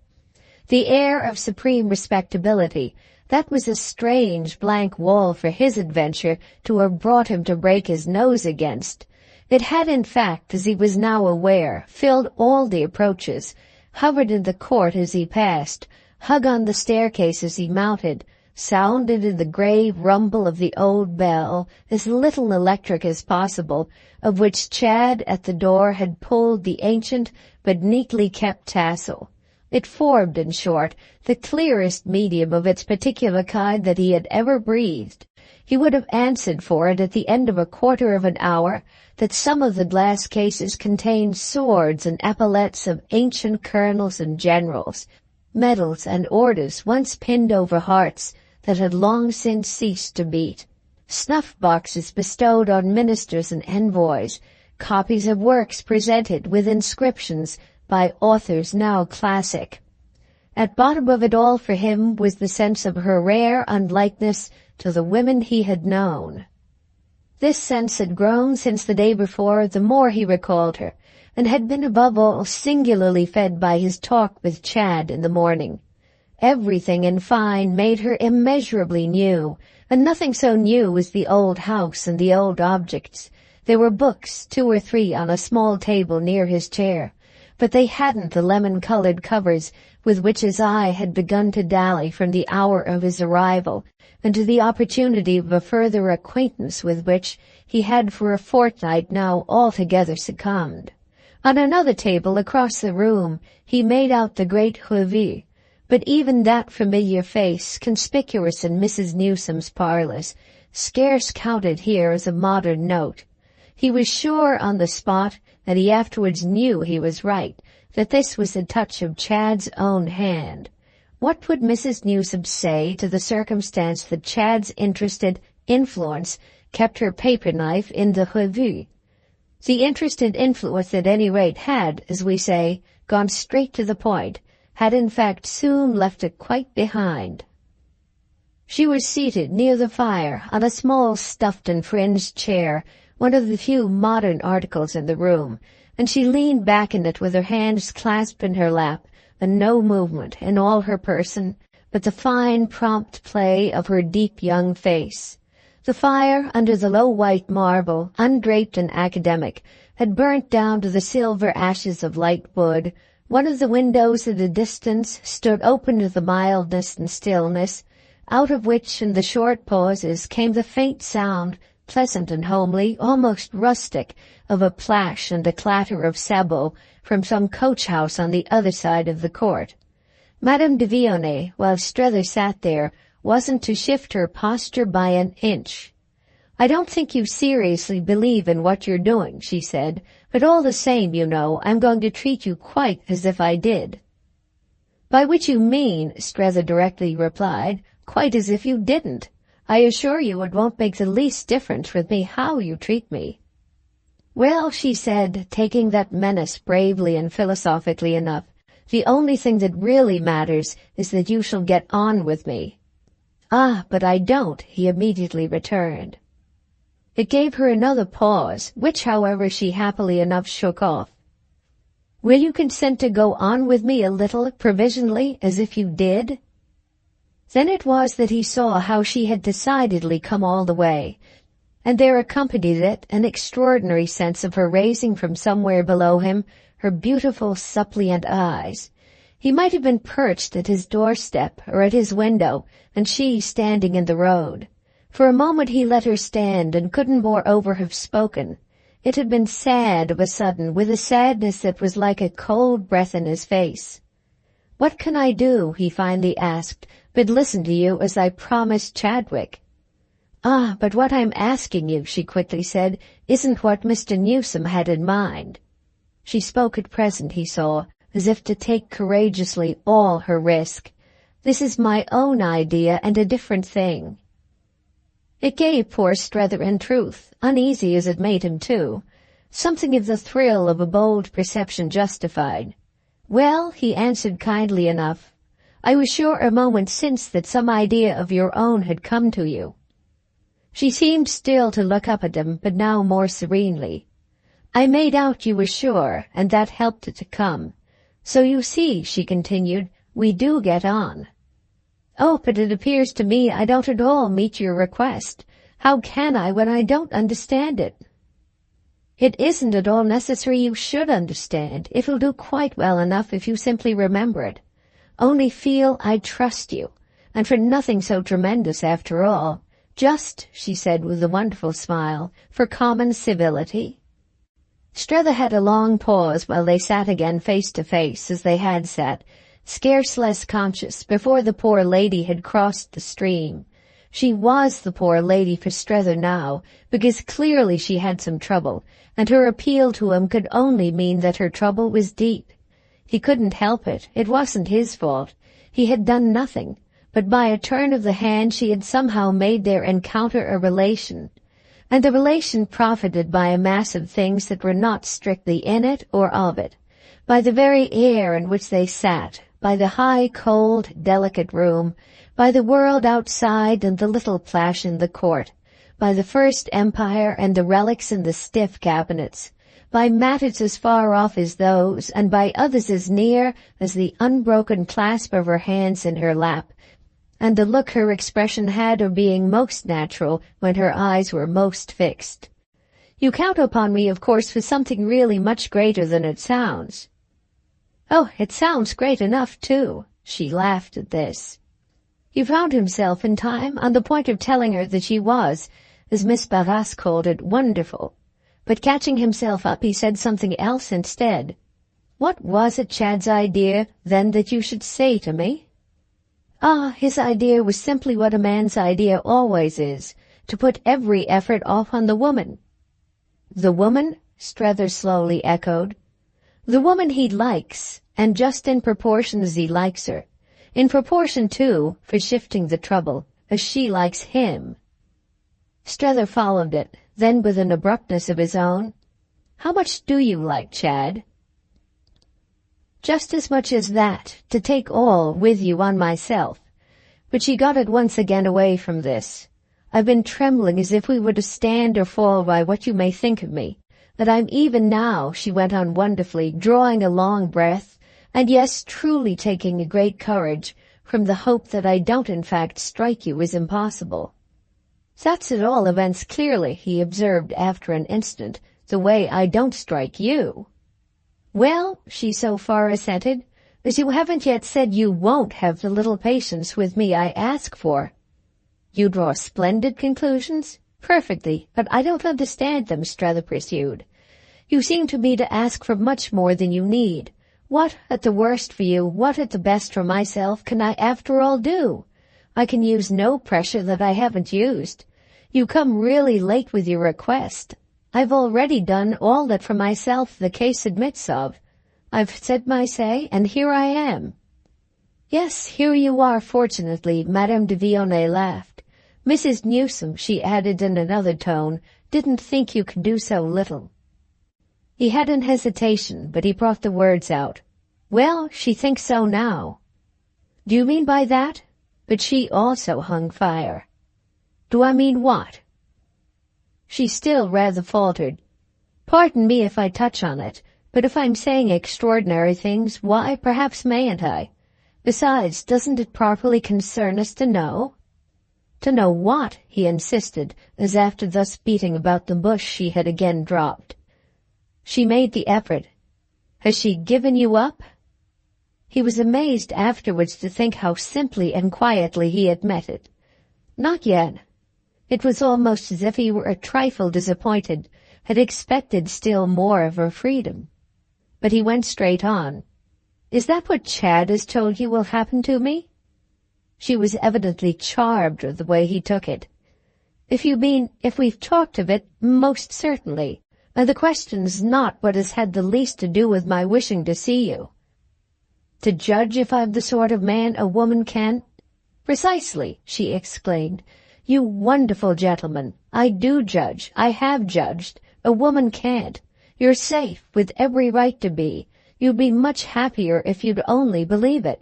The air of supreme respectability, that was a strange blank wall for his adventure to have brought him to break his nose against. It had, in fact, as he was now aware, filled all the approaches, hovered in the court as he passed, hung on the staircase as he mounted, sounded in the grave rumble of the old bell, as little electric as possible, of which Chad at the door had pulled the ancient but neatly kept tassel. It formed, in short, the clearest medium of its particular kind that he had ever breathed. He would have answered for it at the end of a quarter of an hour that some of the glass cases contained swords and epaulets of ancient colonels and generals, medals and orders once pinned over hearts that had long since ceased to beat, snuff-boxes bestowed on ministers and envoys, copies of works presented with inscriptions by authors now classic. At bottom of it all for him was the sense of her rare unlikeness to the women he had known. This sense had grown since the day before the more he recalled her, and had been above all singularly fed by his talk with Chad in the morning. Everything, in fine, made her immeasurably new, and nothing so new as the old house and the old objects. There were books, 2 or 3, on a small table near his chair, but they hadn't the lemon-colored covers with which his eye had begun to dally from the hour of his arrival, and to the opportunity of a further acquaintance with which he had for a fortnight now altogether succumbed. On another table across the room he made out the great revue, but even that familiar face, conspicuous in Mrs. Newsome's parlors, scarce counted here as a modern note. He was sure on the spot, and he afterwards knew he was right, that this was the touch of Chad's own hand. What would Mrs. Newsome say to the circumstance that Chad's interested influence kept her paper-knife in the revue? The interested influence at any rate had, as we say, gone straight to the point, had in fact soon left it quite behind. She was seated near the fire on a small stuffed and fringed chair, one of the few modern articles in the room, and she leaned back in it with her hands clasped in her lap, and no movement in all her person, but the fine prompt play of her deep young face. The fire, under the low white marble, undraped and academic, had burnt down to the silver ashes of light wood. One of the windows at a distance stood open to the mildness and stillness, out of which in the short pauses came the faint sound, pleasant and homely, almost rustic, of a plash and a clatter of sabots from some coach-house on the other side of the court. Madame de Vionnet, while Strether sat there, wasn't to shift her posture by an inch. "I don't think you seriously believe in what you're doing," she said, "but all the same, you know, I'm going to treat you quite as if I did." "By which you mean," Strether directly replied, Quite as if you didn't. I assure you it won't make the least difference with me how you treat me." "Well," she said, taking that menace bravely and philosophically enough, "the only thing that really matters is that you shall get on with me." "Ah, but I don't," he immediately returned. It gave her another pause, which, however, she happily enough shook off. "Will you consent to go on with me a little, provisionally, as if you did?" Then it was that he saw how she had decidedly come all the way, and there accompanied it an extraordinary sense of her raising from somewhere below him her beautiful, suppliant eyes. He might have been perched at his doorstep or at his window, and she standing in the road. For a moment he let her stand and couldn't moreover have spoken. It had been sad of a sudden, with a sadness that was like a cold breath in his face. "What can I do," he finally asked, "but listen to you as I promised Chadwick?" "Ah, but what I'm asking you," she quickly said, "isn't what Mr. Newsome had in mind." She spoke at present, he saw, as if to take courageously all her risk. "This is my own idea and a different thing." It gave poor Strether, in truth, uneasy as it made him too, something of the thrill of a bold perception justified. "Well," he answered kindly enough, "I was sure a moment since that some idea of your own had come to you." She seemed still to look up at him, but now more serenely. "I made out you were sure, and that helped it to come. So you see," she continued, "we do get on." "Oh, but it appears to me I don't at all meet your request. How can I when I don't understand it?" "It isn't at all necessary you should understand. It'll do quite well enough if you simply remember it. Only feel I trust you, and for nothing so tremendous after all. Just," she said with a wonderful smile, "for common civility." Strether had a long pause while they sat again face to face as they had sat, scarce less conscious, before the poor lady had crossed the stream. She was the poor lady for Strether now, because clearly she had some trouble, and her appeal to him could only mean that her trouble was deep. He couldn't help it. It wasn't his fault. He had done nothing, but by a turn of the hand she had somehow made their encounter a relation, and the relation profited by a mass of things that were not strictly in it or of it, by the very air in which they sat, by the high, cold, delicate room, by the world outside and the little plash in the court, by the First Empire and the relics in the stiff cabinets, by matters as far off as those, and by others as near as the unbroken clasp of her hands in her lap, and the look her expression had of being most natural when her eyes were most fixed. "You count upon me, of course, for something really much greater than it sounds." "Oh, it sounds great enough, too." She laughed at this. He found himself in time on the point of telling her that she was, as Miss Barras called it, wonderful. But catching himself up, he said something else instead. "What was it Chad's idea, then, that you should say to me?" "Ah, his idea was simply what a man's idea always is, to put every effort off on the woman." "The woman?" Strether slowly echoed. "The woman he likes, and just in proportion as he likes her. In proportion, too, for shifting the trouble, as she likes him." Strether followed it, then with an abruptness of his own, "How much do you like Chad?" "Just as much as that, to take all with you on myself." But she got at once again away from this. "I've been trembling as if we were to stand or fall by what you may think of me. That I'm even now," she went on wonderfully, drawing a long breath, "and yes, truly taking a great courage, from the hope that I don't in fact strike you as impossible." "That's at all events clearly," he observed after an instant, "the way I don't strike you." "Well," she so far assented, "as you haven't yet said you won't have the little patience with me I ask for." "You draw splendid conclusions?" "Perfectly, but I don't understand them," Strether pursued. "You seem to me to ask for much more than you need. What, at the worst for you, what at the best for myself, can I after all do? I can use no pressure that I haven't used. You come really late with your request. I've already done all that for myself the case admits of. I've said my say, and here I am." Yes, here you are, fortunately, Madame de Vionnet laughed. Mrs. Newsome, she added in another tone, didn't think you could do so little. He had an hesitation, but he brought the words out. Well, she thinks so now. Do you mean by that? But she also hung fire. Do I mean what? She still rather faltered. Pardon me if I touch on it, but if I'm saying extraordinary things, why, perhaps mayn't I? Besides, doesn't it properly concern us to know? To know what? He insisted, as after thus beating about the bush she had again dropped. She made the effort. Has she given you up? He was amazed afterwards to think how simply and quietly he had met it. Not yet. It was almost as if he were a trifle disappointed, had expected still more of her freedom. But he went straight on. Is that what Chad has told you will happen to me? She was evidently charmed with the way he took it. If you mean, if we've talked of it, most certainly. And the question's not what has had the least to do with my wishing to see you. To judge if I'm the sort of man a woman can? Precisely, she exclaimed. You wonderful gentleman. I do judge. I have judged. A woman can't. You're safe, with every right to be. You'd be much happier if you'd only believe it.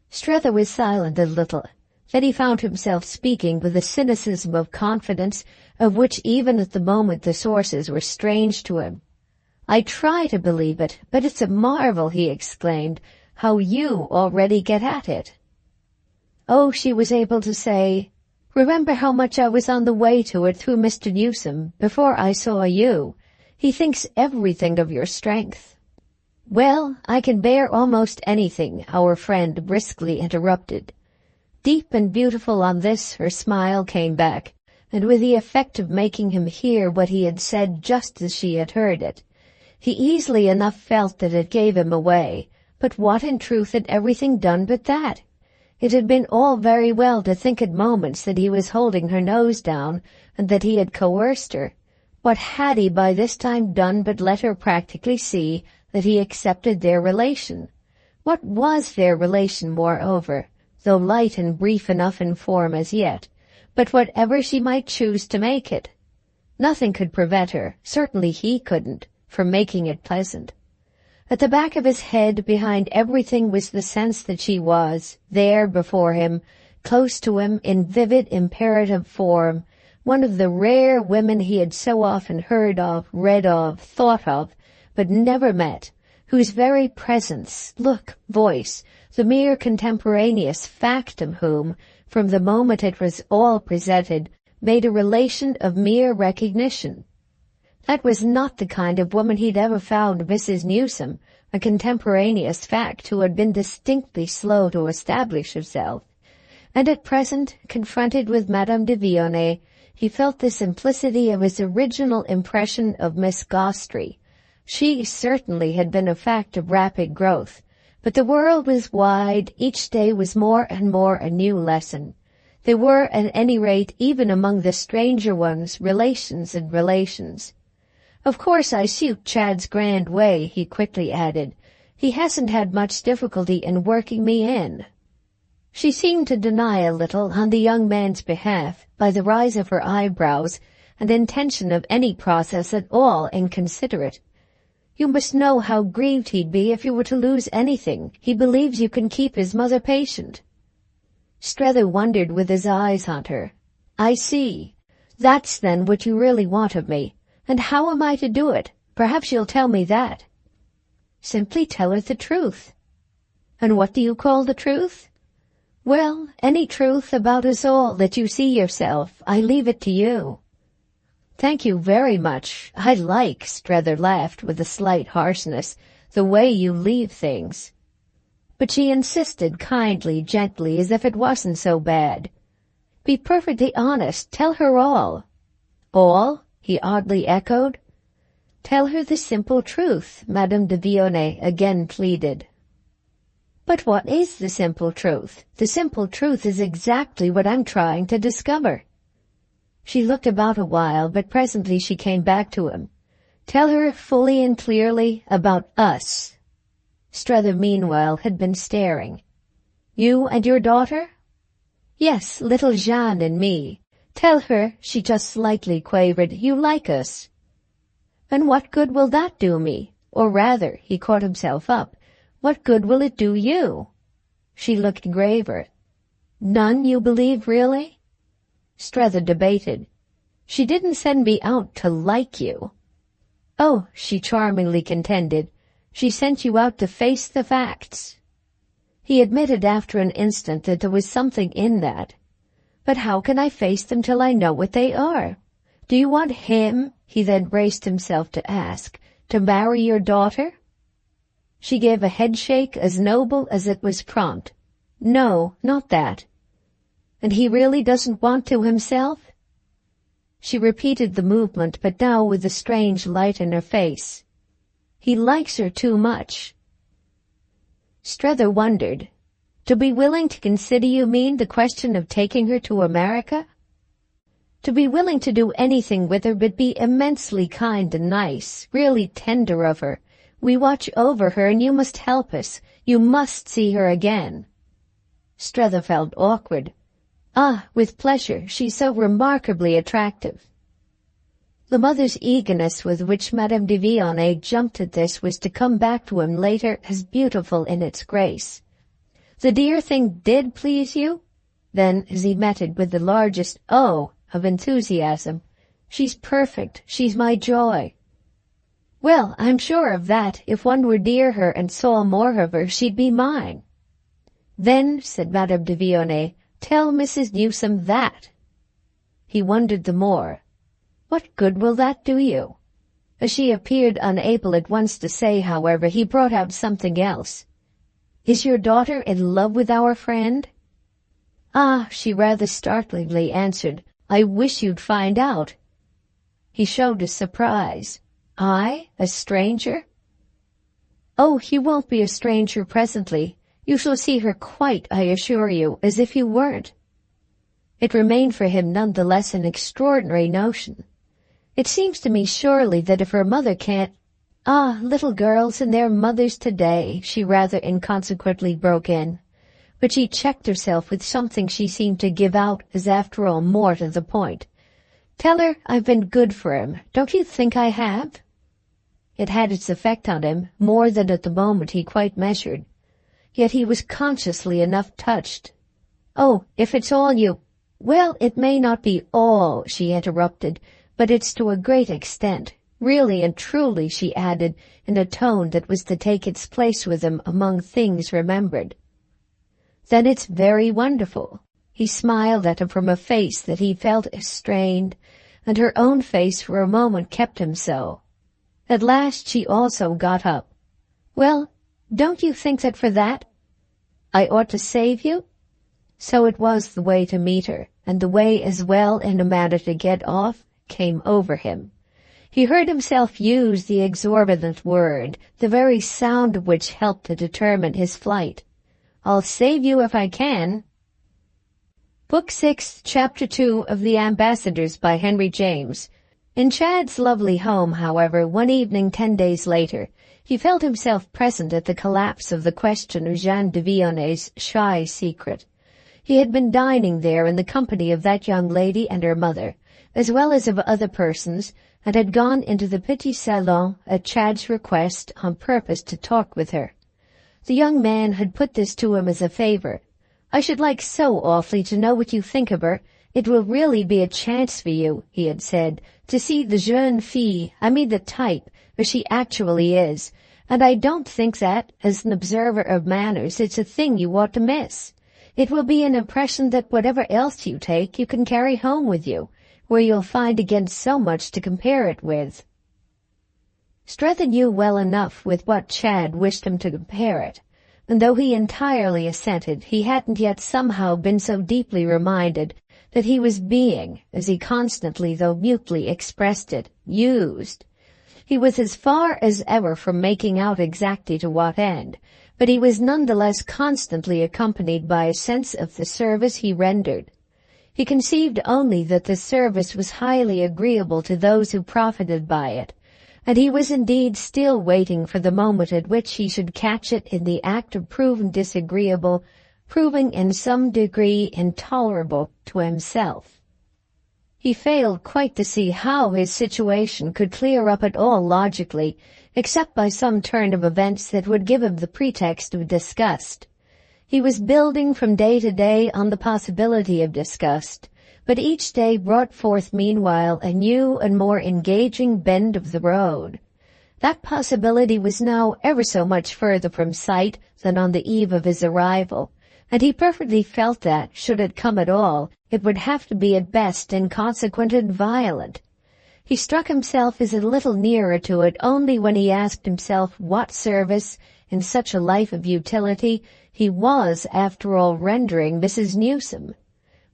Strether was silent a little. Then he found himself speaking with a cynicism of confidence of which even at the moment the sources were strange to him. I try to believe it, but it's a marvel, he exclaimed, how you already get at it. Oh, she was able to say, remember how much I was on the way to it through Mr. Newsome, before I saw you. He thinks everything of your strength. Well, I can bear almost anything, our friend briskly interrupted. Deep and beautiful on this, her smile came back, and with the effect of making him hear what he had said just as she had heard it. He easily enough felt that it gave him away, but what in truth had everything done but that? It had been all very well to think at moments that he was holding her nose down, and that he had coerced her. What had he by this time done but let her practically see that he accepted their relation? What was their relation, moreover, though light and brief enough in form as yet, but whatever she might choose to make it? Nothing could prevent her, certainly he couldn't, from making it pleasant. At the back of his head, behind everything, was the sense that she was, there before him, close to him, in vivid, imperative form, one of the rare women he had so often heard of, read of, thought of, but never met, whose very presence, look, voice, the mere contemporaneous factum whom, from the moment it was all presented, made a relation of mere recognition. That was not the kind of woman he'd ever found Mrs. Newsome, a contemporaneous fact who had been distinctly slow to establish herself. And at present, confronted with Madame de Vionnet, he felt the simplicity of his original impression of Miss Gostrey. She certainly had been a fact of rapid growth, but the world was wide, each day was more and more a new lesson. There were, at any rate, even among the stranger ones, relations and relations. Of course I suit Chad's grand way, he quickly added. He hasn't had much difficulty in working me in. She seemed to deny a little, on the young man's behalf, by the rise of her eyebrows, an intention of any process at all inconsiderate. You must know how grieved he'd be if you were to lose anything. He believes you can keep his mother patient. Strether wondered with his eyes on her. I see. That's then what you really want of me. And how am I to do it? Perhaps you'll tell me that. Simply tell her the truth. And what do you call the truth? Well, any truth about us all that you see yourself. I leave it to you. Thank you very much. I like, Strether laughed with a slight harshness, the way you leave things. But she insisted kindly, gently, as if it wasn't so bad. Be perfectly honest. Tell her all. All? He oddly echoed. Tell her the simple truth, Madame de Vionnet again pleaded. But what is the simple truth? The simple truth is exactly what I'm trying to discover. She looked about a while, but presently she came back to him. Tell her fully and clearly about us. Strether, meanwhile, had been staring. You and your daughter? Yes, little Jeanne and me. Tell her, she just slightly quavered, you like us. And what good will that do me? Or rather, he caught himself up, what good will it do you? She looked graver. None, you believe, really? Strether debated. She didn't send me out to like you. Oh, she charmingly contended, she sent you out to face the facts. He admitted after an instant that there was something in that. But how can I face them till I know what they are? Do you want him, he then braced himself to ask, to marry your daughter? She gave a headshake as noble as it was prompt. No, not that. And he really doesn't want to himself? She repeated the movement, but now with a strange light in her face. He likes her too much. Strether wondered. To be willing to consider, you mean, the question of taking her to America? To be willing to do anything with her but be immensely kind and nice, really tender of her. We watch over her and you must help us. You must see her again. Strether felt awkward. Ah, with pleasure. She's so remarkably attractive. The mother's eagerness with which Madame de Vionnet jumped at this was to come back to him later as beautiful in its grace. The dear thing did please you? Then, as he met it with the largest "oh" of enthusiasm, she's perfect, she's my joy. Well, I'm sure of that. If one were near her and saw more of her, she'd be mine. Then, said Madame de Vionnet, tell Mrs. Newsome that. He wondered the more. What good will that do you? As she appeared unable at once to say, however, he brought out something else. Is your daughter in love with our friend? Ah, she rather startlingly answered, I wish you'd find out. He showed his surprise. I, a stranger? Oh, you won't be a stranger presently. You shall see her quite, I assure you, as if you weren't. It remained for him none the less an extraordinary notion. It seems to me surely that if her mother can't— Ah, little girls and their mothers today, she rather inconsequently broke in. But she checked herself with something she seemed to give out as after all more to the point. Tell her I've been good for him. Don't you think I have? It had its effect on him, more than at the moment he quite measured. Yet he was consciously enough touched. Oh, if it's all you— Well, it may not be all, she interrupted, but it's to a great extent. Really and truly, she added, in a tone that was to take its place with him among things remembered. Then it's very wonderful. He smiled at her from a face that he felt strained, and her own face for a moment kept him so. At last she also got up. Well, don't you think that for that I ought to save you? So it was the way to meet her, and the way as well in a manner to get off, came over him. He heard himself use the exorbitant word, the very sound of which helped to determine his flight. I'll save you if I can. Book 6, Chapter 2 of The Ambassadors by Henry James. In Chad's lovely home, however, one evening 10 days later, he felt himself present at the collapse of the question of Jeanne de Vionet's shy secret. He had been dining there in the company of that young lady and her mother, as well as of other persons, and had gone into the petit salon at Chad's request on purpose to talk with her. The young man had put this to him as a favor. I should like so awfully to know what you think of her. It will really be a chance for you, he had said, to see the jeune fille, the type, as she actually is, and I don't think that, as an observer of manners, it's a thing you ought to miss. It will be an impression that whatever else you take, you can carry home with you, where you'll find again so much to compare it with. Strether knew well enough with what Chad wished him to compare it, and though he entirely assented, he hadn't yet somehow been so deeply reminded that he was being, as he constantly though mutely expressed it, used. He was as far as ever from making out exactly to what end, but he was none the less constantly accompanied by a sense of the service he rendered. He conceived only that the service was highly agreeable to those who profited by it, and he was indeed still waiting for the moment at which he should catch it in the act of proving disagreeable proving in some degree intolerable to himself. He failed quite to see how his situation could clear up at all logically, except by some turn of events that would give him the pretext of disgust. He was building from day to day on the possibility of disgust, but each day brought forth meanwhile a new and more engaging bend of the road. That possibility was now ever so much further from sight than on the eve of his arrival, and he perfectly felt that, should it come at all, it would have to be at best inconsequent and violent. He struck himself as a little nearer to it only when he asked himself what service, in such a life of utility, he was, after all, rendering Mrs. Newsome.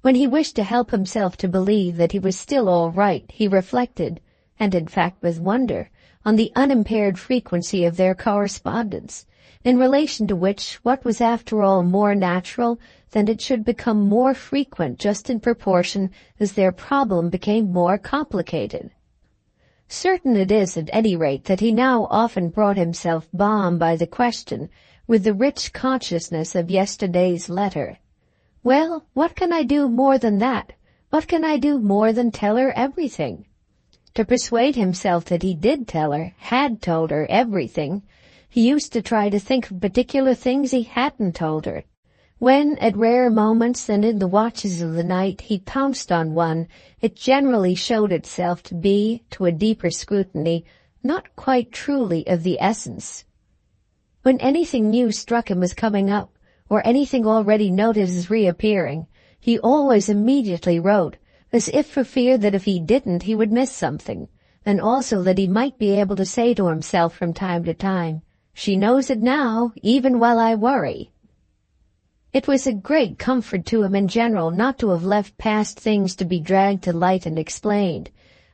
When he wished to help himself to believe that he was still all right, he reflected, and in fact with wonder, on the unimpaired frequency of their correspondence, in relation to which what was after all more natural than it should become more frequent just in proportion as their problem became more complicated. Certain it is, at any rate, that he now often brought himself balm by the question, with the rich consciousness of yesterday's letter. Well, what can I do more than that? What can I do more than tell her everything? To persuade himself that he did tell her, had told her everything, he used to try to think of particular things he hadn't told her. When, at rare moments and in the watches of the night, he pounced on one, it generally showed itself to be, to a deeper scrutiny, not quite truly of the essence. When anything new struck him as coming up, or anything already noted as reappearing, he always immediately wrote, as if for fear that if he didn't he would miss something, and also that he might be able to say to himself from time to time, "She knows it now, even while I worry." It was a great comfort to him in general not to have left past things to be dragged to light and explained,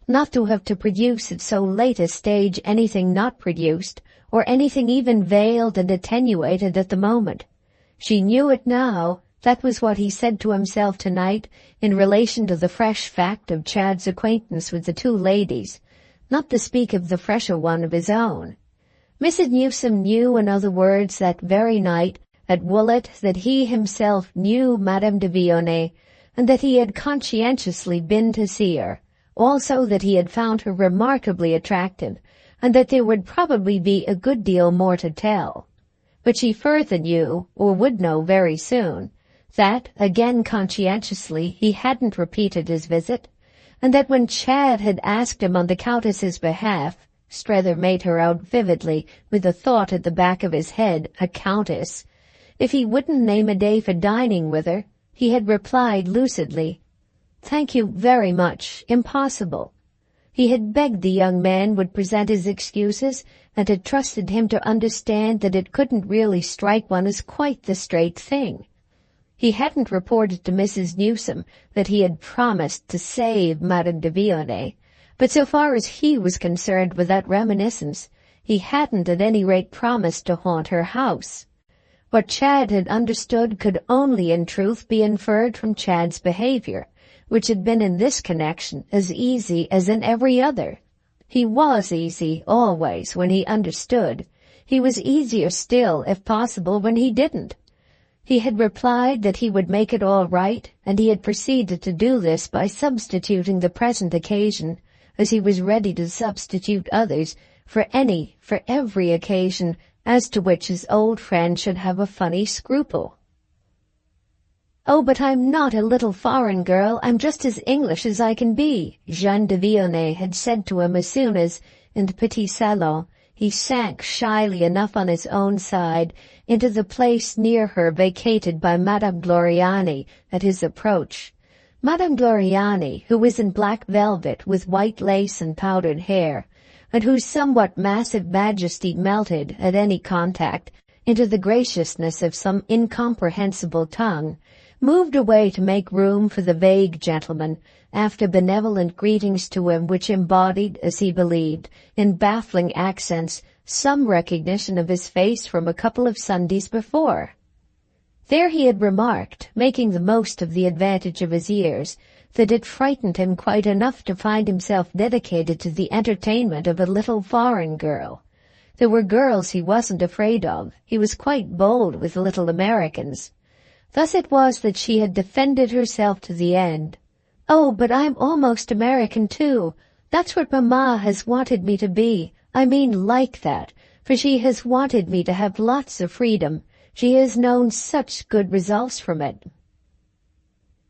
not to have to produce at so late a stage anything not produced, or anything even veiled and attenuated at the moment. She knew it now. That was what he said to himself tonight in relation to the fresh fact of Chad's acquaintance with the two ladies, not to speak of the fresher one of his own. Mrs. Newsome knew, in other words, that very night, at Woollet, that he himself knew Madame de Vionnet, and that he had conscientiously been to see her, also that he had found her remarkably attractive, and that there would probably be a good deal more to tell. But she further knew, or would know very soon, that, again conscientiously, he hadn't repeated his visit, and that when Chad had asked him on the Countess's behalf, Strether made her out vividly, with a thought at the back of his head, a countess, if he wouldn't name a day for dining with her, he had replied lucidly, "Thank you very much, impossible." He had begged the young man would present his excuses, and had trusted him to understand that it couldn't really strike one as quite the straight thing. He hadn't reported to Mrs. Newsome that he had promised to save Madame de Vionnet, but so far as he was concerned with that reminiscence, he hadn't at any rate promised to haunt her house. What Chad had understood could only in truth be inferred from Chad's behavior, which had been in this connection as easy as in every other. He was easy, always, when he understood. He was easier still, if possible, when he didn't. He had replied that he would make it all right, and he had proceeded to do this by substituting the present occasion, as he was ready to substitute others, for every occasion, as to which his old friend should have a funny scruple. "Oh, but I'm not a little foreign girl, I'm just as English as I can be," Jeanne de Vionnet had said to him as soon as, in the petit salon, he sank shyly enough on his own side into the place near her vacated by Madame Gloriani at his approach. Madame Gloriani, who was in black velvet with white lace and powdered hair, and whose somewhat massive majesty melted, at any contact, into the graciousness of some incomprehensible tongue, moved away to make room for the vague gentleman, after benevolent greetings to him which embodied, as he believed, in baffling accents, some recognition of his face from a couple of Sundays before. There he had remarked, making the most of the advantage of his years, that it frightened him quite enough to find himself dedicated to the entertainment of a little foreign girl. There were girls he wasn't afraid of. He was quite bold with little Americans. Thus it was that she had defended herself to the end. "Oh, but I'm almost American too. That's what Mamma has wanted me to be. I mean like that, for she has wanted me to have lots of freedom. She has known such good results from it."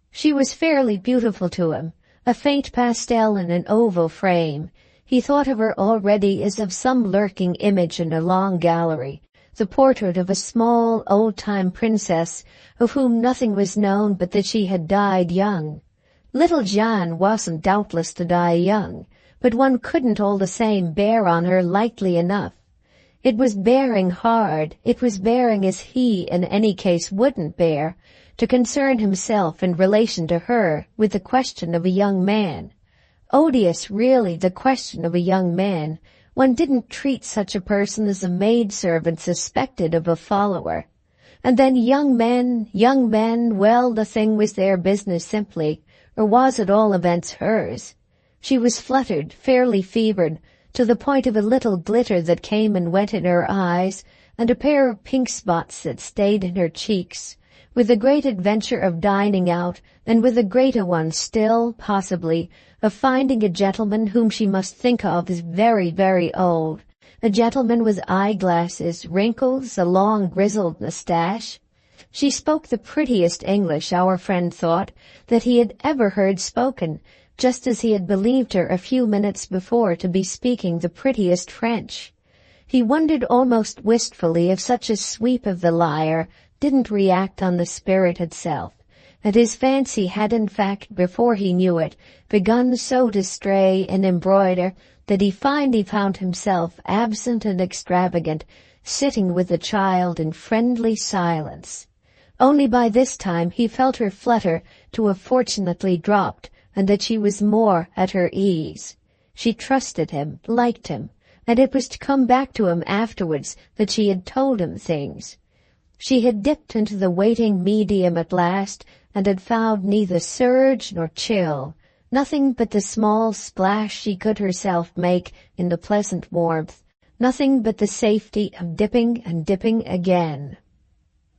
She was fairly beautiful to him, a faint pastel in an oval frame. He thought of her already as of some lurking image in a long gallery, the portrait of a small, old-time princess of whom nothing was known but that she had died young. Little Jeanne wasn't doubtless to die young, but one couldn't all the same bear on her lightly enough. It was bearing hard, it was bearing as he in any case wouldn't bear, to concern himself in relation to her with the question of a young man. Odious, really, the question of a young man. One didn't treat such a person as a maidservant suspected of a follower. And then young men, well, the thing was their business simply, or was at all events hers. She was fluttered, fairly fevered, to the point of a little glitter that came and went in her eyes, and a pair of pink spots that stayed in her cheeks, with the great adventure of dining out, and with a greater one still, possibly, of finding a gentleman whom she must think of as very, very old, a gentleman with eyeglasses, wrinkles, a long grizzled moustache. She spoke the prettiest English, our friend thought, that he had ever heard spoken, just as he had believed her a few minutes before to be speaking the prettiest French. He wondered almost wistfully if such a sweep of the lyre didn't react on the spirit itself, and his fancy had in fact, before he knew it, begun so to stray and embroider that he finally found himself absent and extravagant, sitting with the child in friendly silence. Only by this time he felt her flutter to have fortunately dropped, and that she was more at her ease. She trusted him, liked him, and it was to come back to him afterwards that she had told him things. She had dipped into the waiting medium at last, and had found neither surge nor chill, nothing but the small splash she could herself make in the pleasant warmth, nothing but the safety of dipping and dipping again.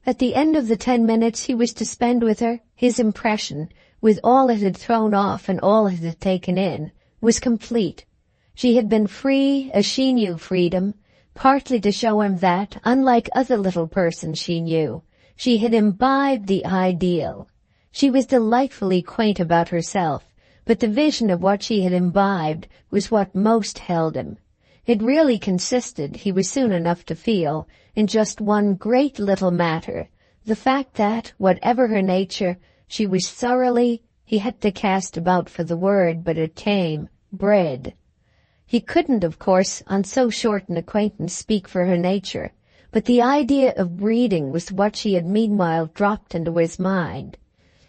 At the end of the 10 minutes he was to spend with her, his impression, with all it had thrown off and all it had taken in, was complete. She had been free as she knew freedom, partly to show him that, unlike other little persons she knew, she had imbibed the ideal. She was delightfully quaint about herself, but the vision of what she had imbibed was what most held him. It really consisted, he was soon enough to feel, in just one great little matter, the fact that, whatever her nature, she was thoroughly, he had to cast about for the word, but it came, bred. He couldn't, of course, on so short an acquaintance speak for her nature, but the idea of breeding was what she had meanwhile dropped into his mind.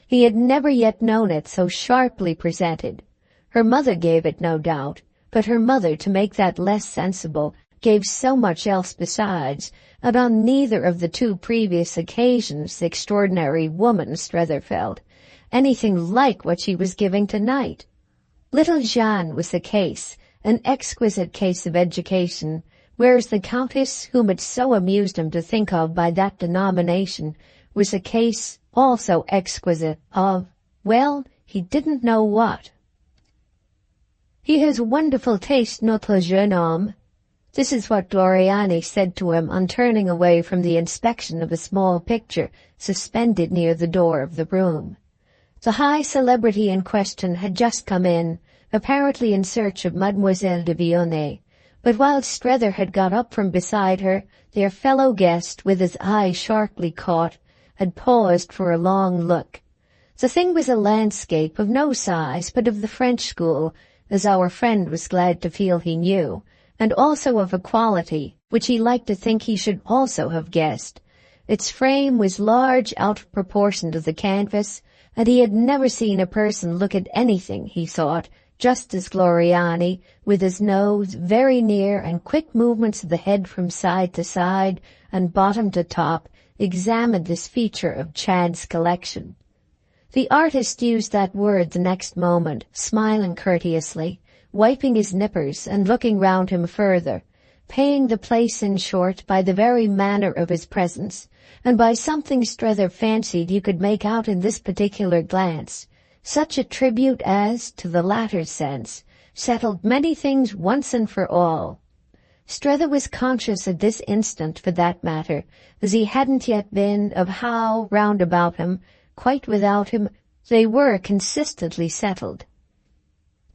He had never yet known it so sharply presented. Her mother gave it, no doubt, but her mother, to make that less sensible, gave so much else besides, and on neither of the 2 previous occasions the extraordinary woman, Strether felt, anything like what she was giving tonight. Little Jeanne was the case, an exquisite case of education, whereas the Countess, whom it so amused him to think of by that denomination, was a case, also exquisite, of, well, he didn't know what. "He has wonderful taste, notre jeune homme." This is what Gloriani said to him on turning away from the inspection of a small picture suspended near the door of the room. The high celebrity in question had just come in, apparently in search of Mademoiselle de Vionnet, but while Strether had got up from beside her, their fellow guest, with his eye sharply caught, had paused for a long look. The thing was a landscape of no size, but of the French school, as our friend was glad to feel he knew, and also of a quality which he liked to think he should also have guessed. Its frame was large out of proportion to the canvas, and he had never seen a person look at anything, he thought, just as Gloriani, with his nose very near and quick movements of the head from side to side and bottom to top, examined this feature of Chad's collection. The artist used that word the next moment, smiling courteously, wiping his nippers and looking round him further, paying the place in short by the very manner of his presence, and by something Strether fancied you could make out in this particular glance. Such a tribute as, to the latter sense, settled many things once and for all. Strether was conscious at this instant, for that matter, as he hadn't yet been, of how, round about him, quite without him, they were consistently settled.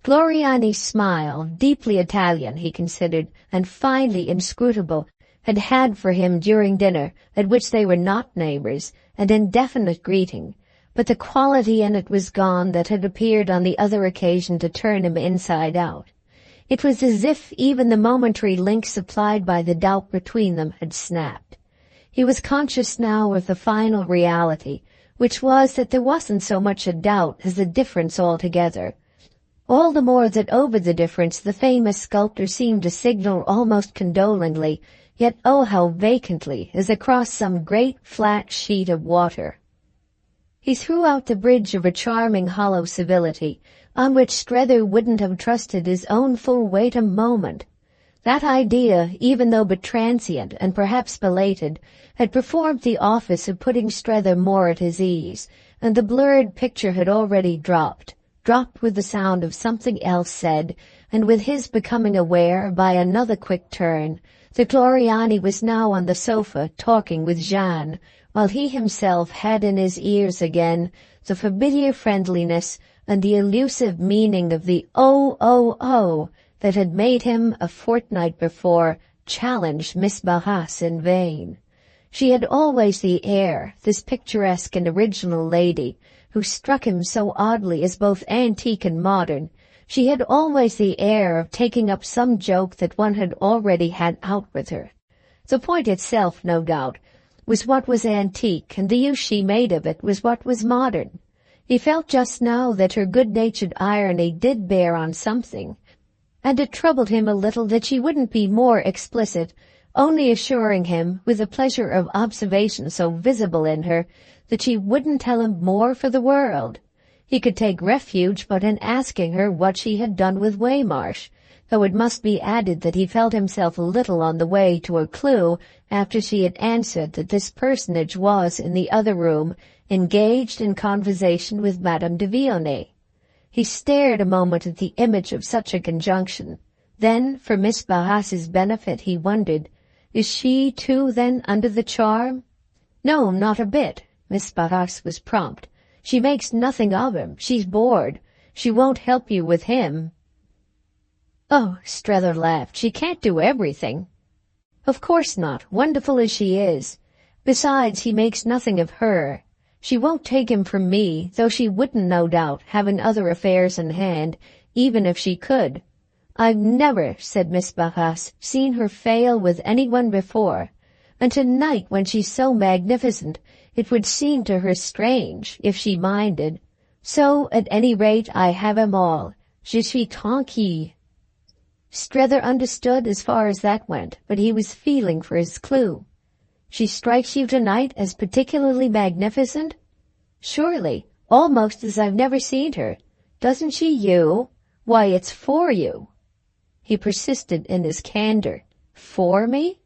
Gloriani's smile, deeply Italian, he considered, and finely inscrutable, had for him during dinner, at which they were not neighbors, an indefinite greeting, but the quality in it was gone that had appeared on the other occasion to turn him inside out. It was as if even the momentary link supplied by the doubt between them had snapped. He was conscious now of the final reality, which was that there wasn't so much a doubt as a difference altogether. All the more that over the difference the famous sculptor seemed to signal almost condolingly, yet oh how vacantly, as across some great flat sheet of water. He threw out the bridge of a charming hollow civility, on which Strether wouldn't have trusted his own full weight a moment. That idea, even though but transient and perhaps belated, had performed the office of putting Strether more at his ease, and the blurred picture had already dropped with the sound of something else said, and with his becoming aware, by another quick turn, that Gloriani was now on the sofa talking with Jeanne, while he himself had in his ears again the familiar friendliness and the elusive meaning of the "oh" that had made him, a fortnight before, challenge Miss Behest in vain. She had always the air, this picturesque and original lady, who struck him so oddly as both antique and modern. She had always the air of taking up some joke that one had already had out with her. The point itself, no doubt, was what was antique, and the use she made of it was what was modern. He felt just now that her good-natured irony did bear on something, and it troubled him a little that she wouldn't be more explicit, only assuring him, with the pleasure of observation so visible in her, that she wouldn't tell him more for the world. He could take refuge but in asking her what she had done with Waymarsh, though it must be added that he felt himself a little on the way to a clue after she had answered that this personage was, in the other room, engaged in conversation with Madame de Vionnet. He stared a moment at the image of such a conjunction. Then, for Miss Behest's benefit, he wondered, is she, too, then, under the charm? No, not a bit. Miss Behest was prompt. She makes nothing of him. She's bored. She won't help you with him. Oh, Strether laughed. She can't do everything. Of course not, wonderful as she is. Besides, he makes nothing of her. She won't take him from me, though she wouldn't, no doubt, having other affairs in hand, even if she could. I've never, said Miss Behest, seen her fail with anyone before, and tonight, when she's so magnificent, it would seem to her strange, if she minded. So, at any rate, I have 'em all. Je suis tranquille. Strether understood as far as that went, but he was feeling for his clue. She strikes you tonight as particularly magnificent? Surely, almost as I've never seen her. Doesn't she you? Why, it's for you. He persisted in his candor. For me?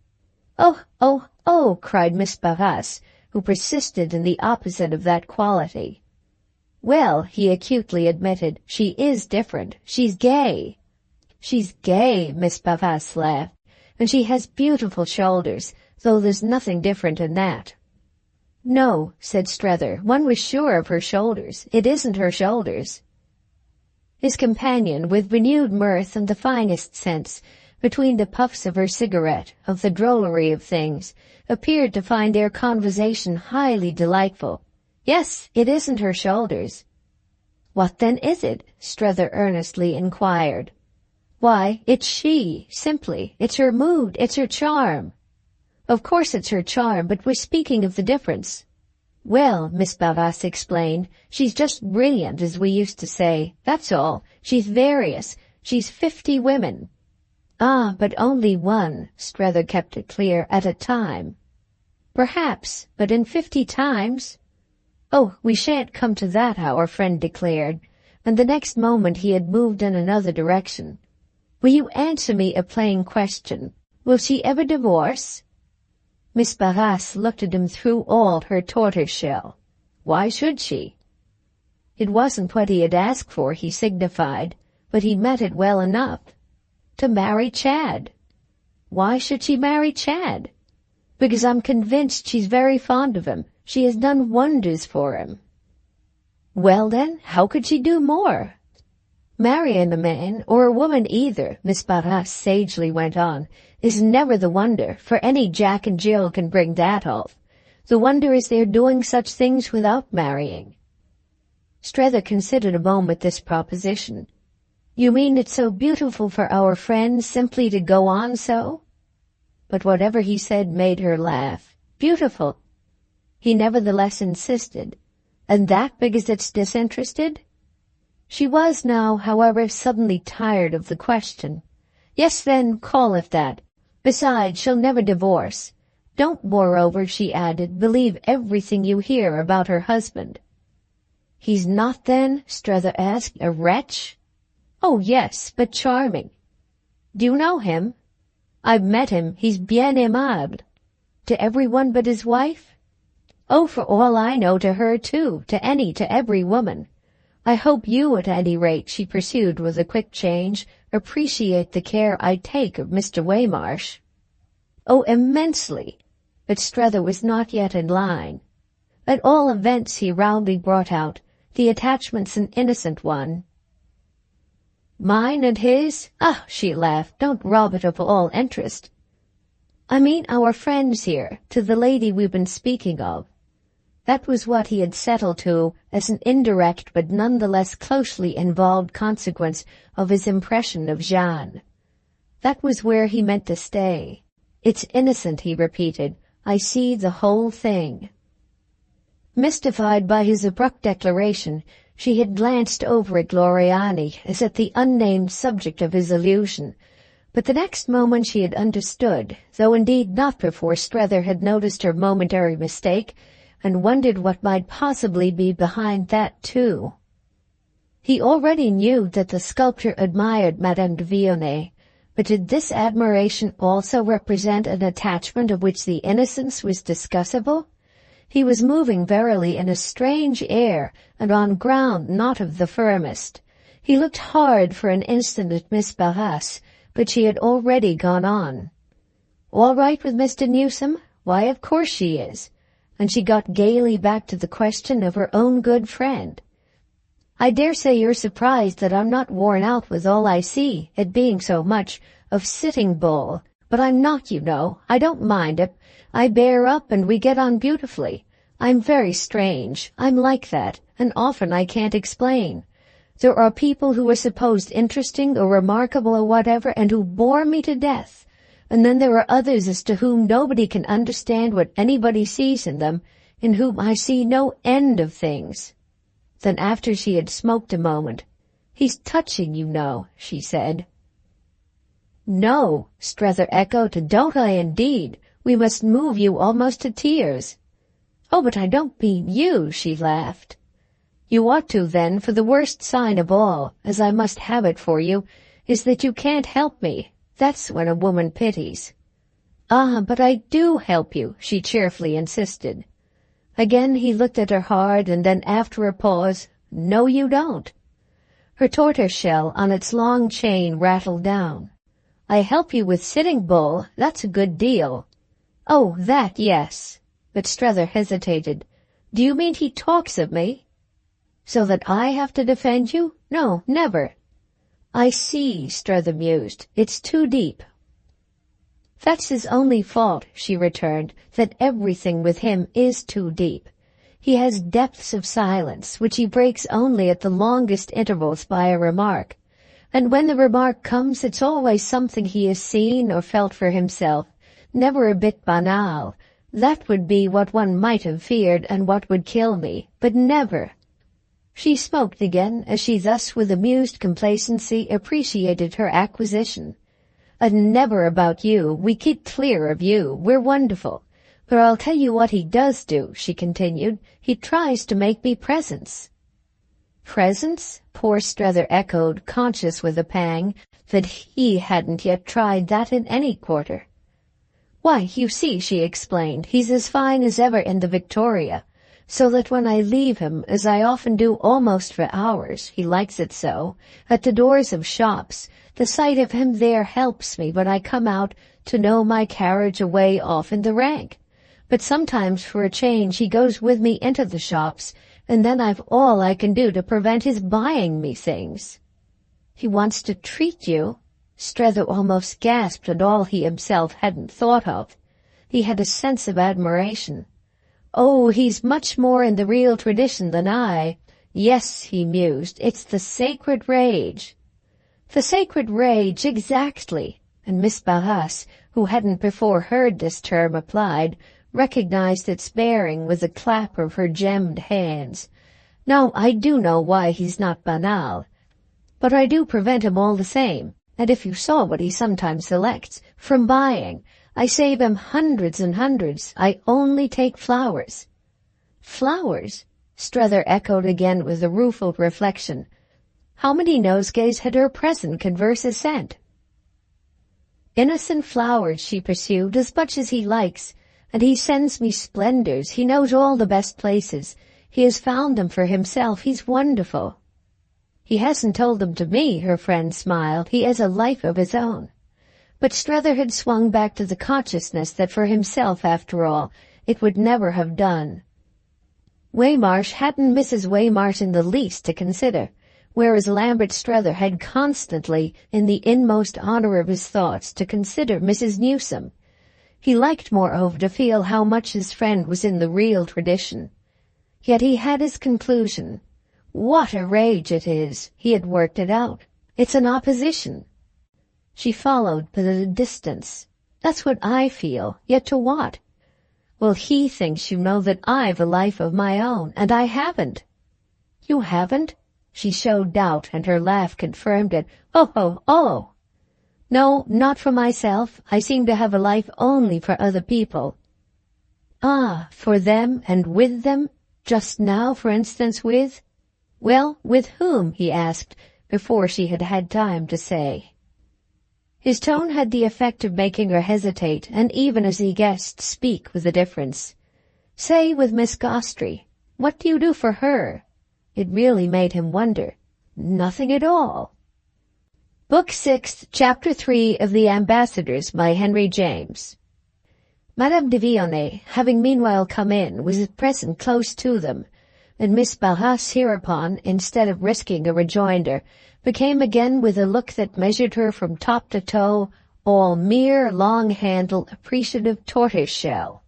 Oh, cried Miss Behest, who persisted in the opposite of that quality. Well, he acutely admitted, she is different. She's gay. She's gay, Miss Behest laughed, and she has beautiful shoulders, though there's nothing different in that. No, said Strether, one was sure of her shoulders. It isn't her shoulders. His companion, with renewed mirth and the finest sense, between the puffs of her cigarette, of the drollery of things, appeared to find their conversation highly delightful. Yes, it isn't her shoulders. What then is it? Strether earnestly inquired. Why, it's she, simply. It's her mood, it's her charm. Of course it's her charm, but we're speaking of the difference. Well, Miss Behest explained, she's just brilliant, as we used to say. That's all. She's various. She's 50 women. Ah, but only one, Strether kept it clear, at a time. Perhaps, but in 50 times? Oh, we shan't come to that, our friend declared, and the next moment he had moved in another direction. Will you answer me a plain question? Will she ever divorce? Miss Behest looked at him through all her tortoise-shell. Why should she? It wasn't what he had asked for, he signified, but he met it well enough. To marry Chad. Why should she marry Chad? Because I'm convinced she's very fond of him. She has done wonders for him. Well then, how could she do more? Marrying a man, or a woman either, Miss Behest sagely went on, is never the wonder, for any Jack and Jill can bring that off. The wonder is their doing such things without marrying. Strether considered a moment this proposition. You mean it's so beautiful for our friends simply to go on so? But whatever he said made her laugh. Beautiful. He nevertheless insisted. And that because it's disinterested? She was now, however, suddenly tired of the question. Yes, then, call it that. Besides, she'll never divorce. Don't, moreover, she added, believe everything you hear about her husband. He's not, then, Strether asked, a wretch? Oh, yes, but charming. Do you know him? I've met him. He's bien aimable. To everyone but his wife? Oh, for all I know, to her, too, to every woman. I hope you, at any rate, she pursued with a quick change, appreciate the care I take of Mr. Waymarsh. Oh, immensely. But Strether was not yet in line. At all events, he roundly brought out, the attachment's an innocent one. Mine and his? Ah, she laughed, don't rob it of all interest. I mean our friends here, to the lady we've been speaking of. That was what he had settled to as an indirect but nonetheless closely involved consequence of his impression of Jeanne. That was where he meant to stay. It's innocent, he repeated. I see the whole thing. Mystified by his abrupt declaration, she had glanced over at Gloriani as at the unnamed subject of his allusion, but the next moment she had understood, though indeed not before Strether had noticed her momentary mistake, and wondered what might possibly be behind that, too. He already knew that the sculptor admired Madame de Vionnet, but did this admiration also represent an attachment of which the innocence was discussable? He was moving verily in a strange air, and on ground not of the firmest. He looked hard for an instant at Miss Behest, but she had already gone on. All right with Mr. Newsome? Why, of course she is. And she got gaily back to the question of her own good friend. I dare say you're surprised that I'm not worn out with all I see, it being so much of Sitting Bull, but I'm not, you know. I don't mind it. I bear up and we get on beautifully. I'm very strange. I'm like that, and often I can't explain. There are people who are supposed interesting or remarkable or whatever, and who bore me to death. And then there are others as to whom nobody can understand what anybody sees in them, in whom I see no end of things. Then after she had smoked a moment, He's touching, you know, she said. No, Strether echoed, don't I indeed? We must move you almost to tears. Oh, but I don't mean you, she laughed. You ought to, then, for the worst sign of all, as I must have it for you, is that you can't help me. That's when a woman pities. Ah, but I do help you, she cheerfully insisted. Again he looked at her hard, and then after a pause, no, you don't. Her tortoise-shell on its long chain rattled down. I help you with Sitting Bull, that's a good deal. Oh, that, yes. But Strether hesitated. Do you mean he talks of me? So that I have to defend you? No, never. I see, Strether mused. It's too deep. That's his only fault, she returned, that everything with him is too deep. He has depths of silence, which he breaks only at the longest intervals by a remark. And when the remark comes, it's always something he has seen or felt for himself, never a bit banal. That would be what one might have feared and what would kill me, but never. She smoked again as she thus with amused complacency appreciated her acquisition. And never about you. We keep clear of you. We're wonderful. But I'll tell you what he does do, she continued. He tries to make me presents. Presents? Poor Strether echoed, conscious with a pang that he hadn't yet tried that in any quarter. "Why, you see," she explained, "he's as fine as ever in the Victoria, so that when I leave him, as I often do almost for hours, he likes it so, at the doors of shops, the sight of him there helps me when I come out to know my carriage away off in the rank. But sometimes for a change he goes with me into the shops, and then I've all I can do to prevent his buying me things." "He wants to treat you?" Strether almost gasped at all he himself hadn't thought of. He had a sense of admiration. "Oh, he's much more in the real tradition than I. Yes," he mused, "it's the sacred rage." "The sacred rage, exactly." And Miss Behest, who hadn't before heard this term applied, recognized its bearing with a clap of her gemmed hands. "Now, I do know why he's not banal, but I do prevent him all the same. And if you saw what he sometimes selects from buying, I save him hundreds and hundreds. I only take flowers." "Flowers?" Strether echoed again with a rueful reflection. How many nosegays had her present converser sent? "Innocent flowers," she pursued, "as much as he likes. And he sends me splendors. He knows all the best places. He has found them for himself. He's wonderful." "He hasn't told them to me," her friend smiled. "He has a life of his own." But Strether had swung back to the consciousness that for himself, after all, it would never have done. Waymarsh hadn't Mrs. Waymarsh in the least to consider, whereas Lambert Strether had constantly, in the inmost honor of his thoughts, to consider Mrs. Newsome. He liked, moreover, to feel how much his friend was in the real tradition. Yet he had his conclusion. What a rage it is! He had worked it out. It's an opposition. She followed, but at a distance. "That's what I feel. Yet to what?" "Well, he thinks, you know, that I've a life of my own, and I haven't." "You haven't?" She showed doubt, and her laugh confirmed it. "Oh, oh, oh! No, not for myself. I seem to have a life only for other people." "Ah, for them and with them? Just now, for instance, with—" "Well, with whom?" he asked, before she had had time to say. His tone had the effect of making her hesitate, and even as he guessed, speak with a difference. "Say, with Miss Gostry. What do you do for her?" It really made him wonder. "Nothing at all." Book 6, Chapter 3 of The Ambassadors by Henry James. Madame de Vionnet, having meanwhile come in, was at present close to them, and Miss Behest hereupon, instead of risking a rejoinder, became again with a look that measured her from top to toe, all mere long-handled, appreciative tortoise-shell.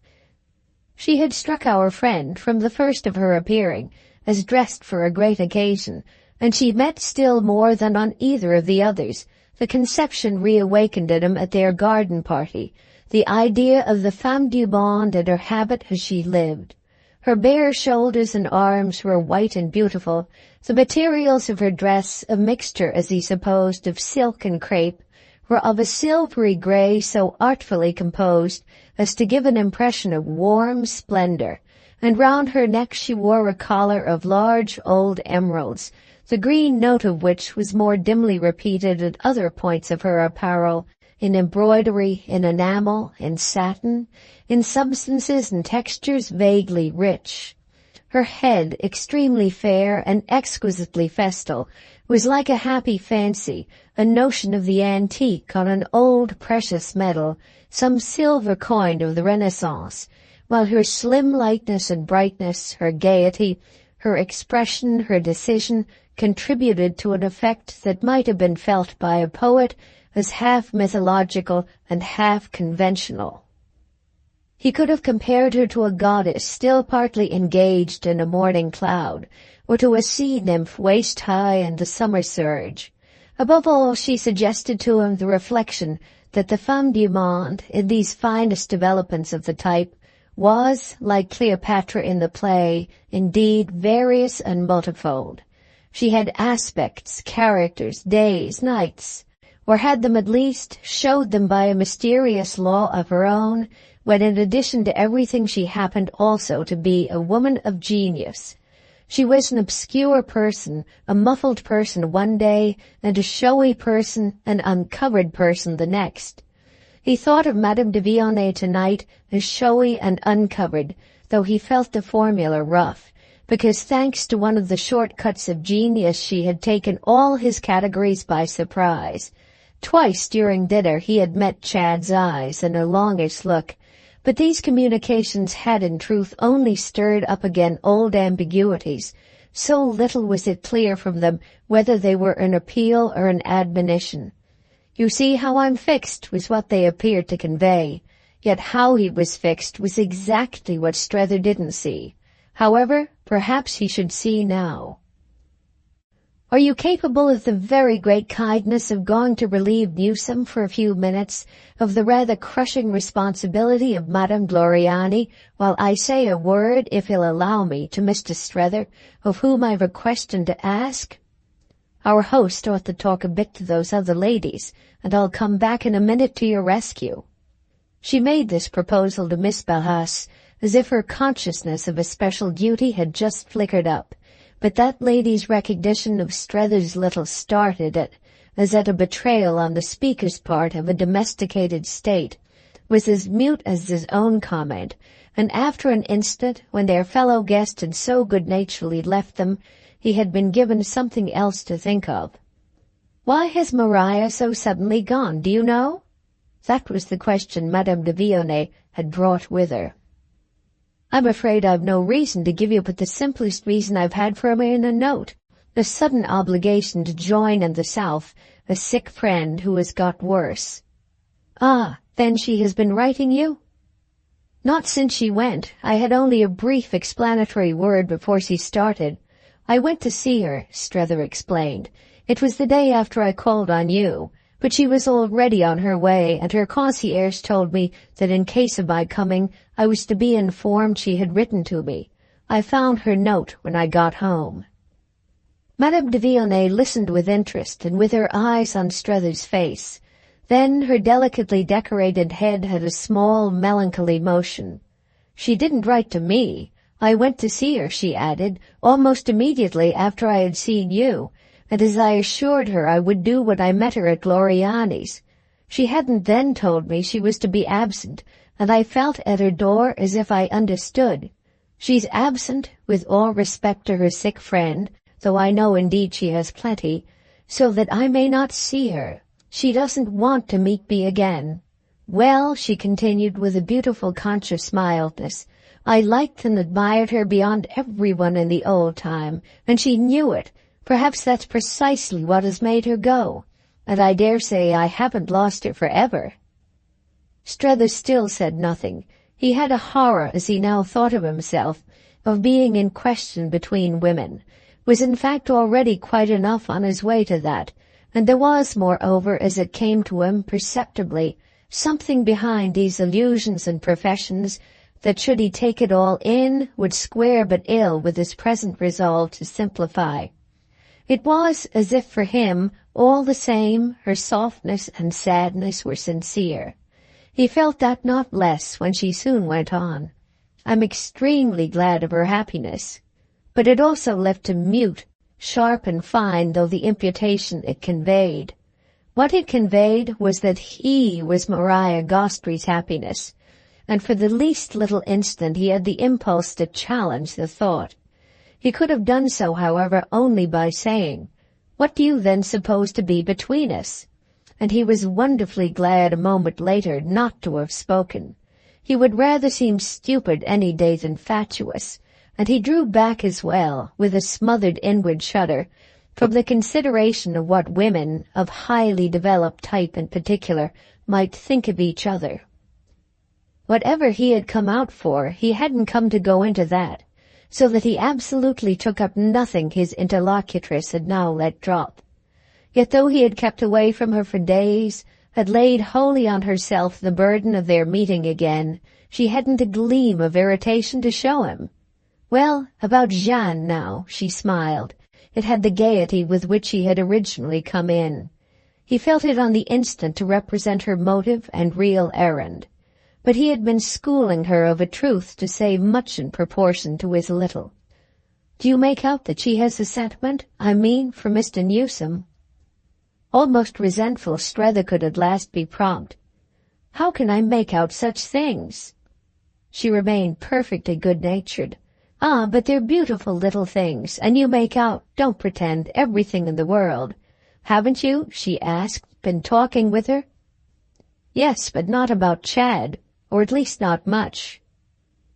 She had struck our friend, from the first of her appearing, as dressed for a great occasion, and she met still more than on either of the others the conception reawakened in him at their garden party, the idea of the femme du monde and her habit as she lived. Her bare shoulders and arms were white and beautiful, the materials of her dress, a mixture, as he supposed, of silk and crepe, were of a silvery gray so artfully composed as to give an impression of warm splendor, and round her neck she wore a collar of large old emeralds, the green note of which was more dimly repeated at other points of her apparel, in embroidery, in enamel, in satin, in substances and textures vaguely rich. Her head, extremely fair and exquisitely festal, was like a happy fancy, a notion of the antique on an old precious metal, some silver coin of the Renaissance, while her slim lightness and brightness, her gaiety, her expression, her decision, contributed to an effect that might have been felt by a poet as half mythological and half conventional. He could have compared her to a goddess still partly engaged in a morning cloud, or to a sea nymph waist-high in the summer surge. Above all, she suggested to him the reflection that the femme du monde, in these finest developments of the type, was, like Cleopatra in the play, indeed various and multifold. She had aspects, characters, days, nights, or had them at least, showed them by a mysterious law of her own, when in addition to everything she happened also to be a woman of genius. She was an obscure person, a muffled person one day, and a showy person, an uncovered person the next. He thought of Madame de Vionnet tonight as showy and uncovered, though he felt the formula rough, because thanks to one of the shortcuts of genius she had taken all his categories by surprise. Twice during dinner he had met Chad's eyes and her longish look, but these communications had in truth only stirred up again old ambiguities. So little was it clear from them whether they were an appeal or an admonition. "You see how I'm fixed," was what they appeared to convey. Yet how he was fixed was exactly what Strether didn't see. However, perhaps he should see now. "Are you capable of the very great kindness of going to relieve Newsome for a few minutes of the rather crushing responsibility of Madame Gloriani, while I say a word, if he'll allow me, to Mr. Strether, of whom I've a question to ask? Our host ought to talk a bit to those other ladies, and I'll come back in a minute to your rescue." She made this proposal to Miss Behest as if her consciousness of a special duty had just flickered up, but that lady's recognition of Strether's little start at it, as at a betrayal on the speaker's part of a domesticated state, was as mute as his own comment, and after an instant, when their fellow guest had so good-naturedly left them, he had been given something else to think of. "Why has Maria so suddenly gone, do you know?" That was the question Madame de Vionnet had brought with her. "I'm afraid I've no reason to give you but the simplest reason I've had for her in a note. The sudden obligation to join in the South a sick friend who has got worse." "Ah, then she has been writing you?" "Not since she went. I had only a brief explanatory word before she started. I went to see her," Strether explained. "It was the day after I called on you. But she was already on her way, and her concierge told me that in case of my coming, I was to be informed she had written to me. I found her note when I got home." Madame de Vionnet listened with interest and with her eyes on Strether's face. Then her delicately decorated head had a small, melancholy motion. "She didn't write to me. I went to see her," she added, "almost immediately after I had seen you, and as I assured her I would do when I met her at Gloriani's. She hadn't then told me she was to be absent, and I felt at her door as if I understood. She's absent, with all respect to her sick friend, though I know indeed she has plenty, so that I may not see her. She doesn't want to meet me again. Well," she continued with a beautiful conscious mildness, "I liked and admired her beyond everyone in the old time, and she knew it. Perhaps that's precisely what has made her go, and I dare say I haven't lost her forever." Strether still said nothing. He had a horror, as he now thought of himself, of being in question between women, was in fact already quite enough on his way to that, and there was, moreover, as it came to him perceptibly, something behind these illusions and professions that, should he take it all in, would square but ill with his present resolve to simplify. It was as if for him, all the same, her softness and sadness were sincere. He felt that not less when she soon went on. "I'm extremely glad of her happiness." But it also left him mute, sharp and fine though the imputation it conveyed. What it conveyed was that he was Maria Gostry's happiness, and for the least little instant he had the impulse to challenge the thought. He could have done so, however, only by saying, "What do you then suppose to be between us?" And he was wonderfully glad a moment later not to have spoken. He would rather seem stupid any day than fatuous, and he drew back as well, with a smothered inward shudder, from the consideration of what women, of highly developed type in particular, might think of each other. Whatever he had come out for, he hadn't come to go into that, so that he absolutely took up nothing his interlocutress had now let drop. Yet though he had kept away from her for days, had laid wholly on herself the burden of their meeting again, she hadn't a gleam of irritation to show him. "Well, about Jeanne now," she smiled. It had the gaiety with which he had originally come in. He felt it on the instant to represent her motive and real errand. But he had been schooling her of a truth to say much in proportion to his little. "Do you make out that she has a sentiment, I mean, for Mr. Newsome?" Almost resentful, Strether could at last be prompt. How can I make out such things?" She remained perfectly good-natured. "Ah, but they're beautiful little things, and you make out, don't pretend, everything in the world. Haven't you," she asked, "been talking with her?" "Yes, but not about Chad, or at least not much."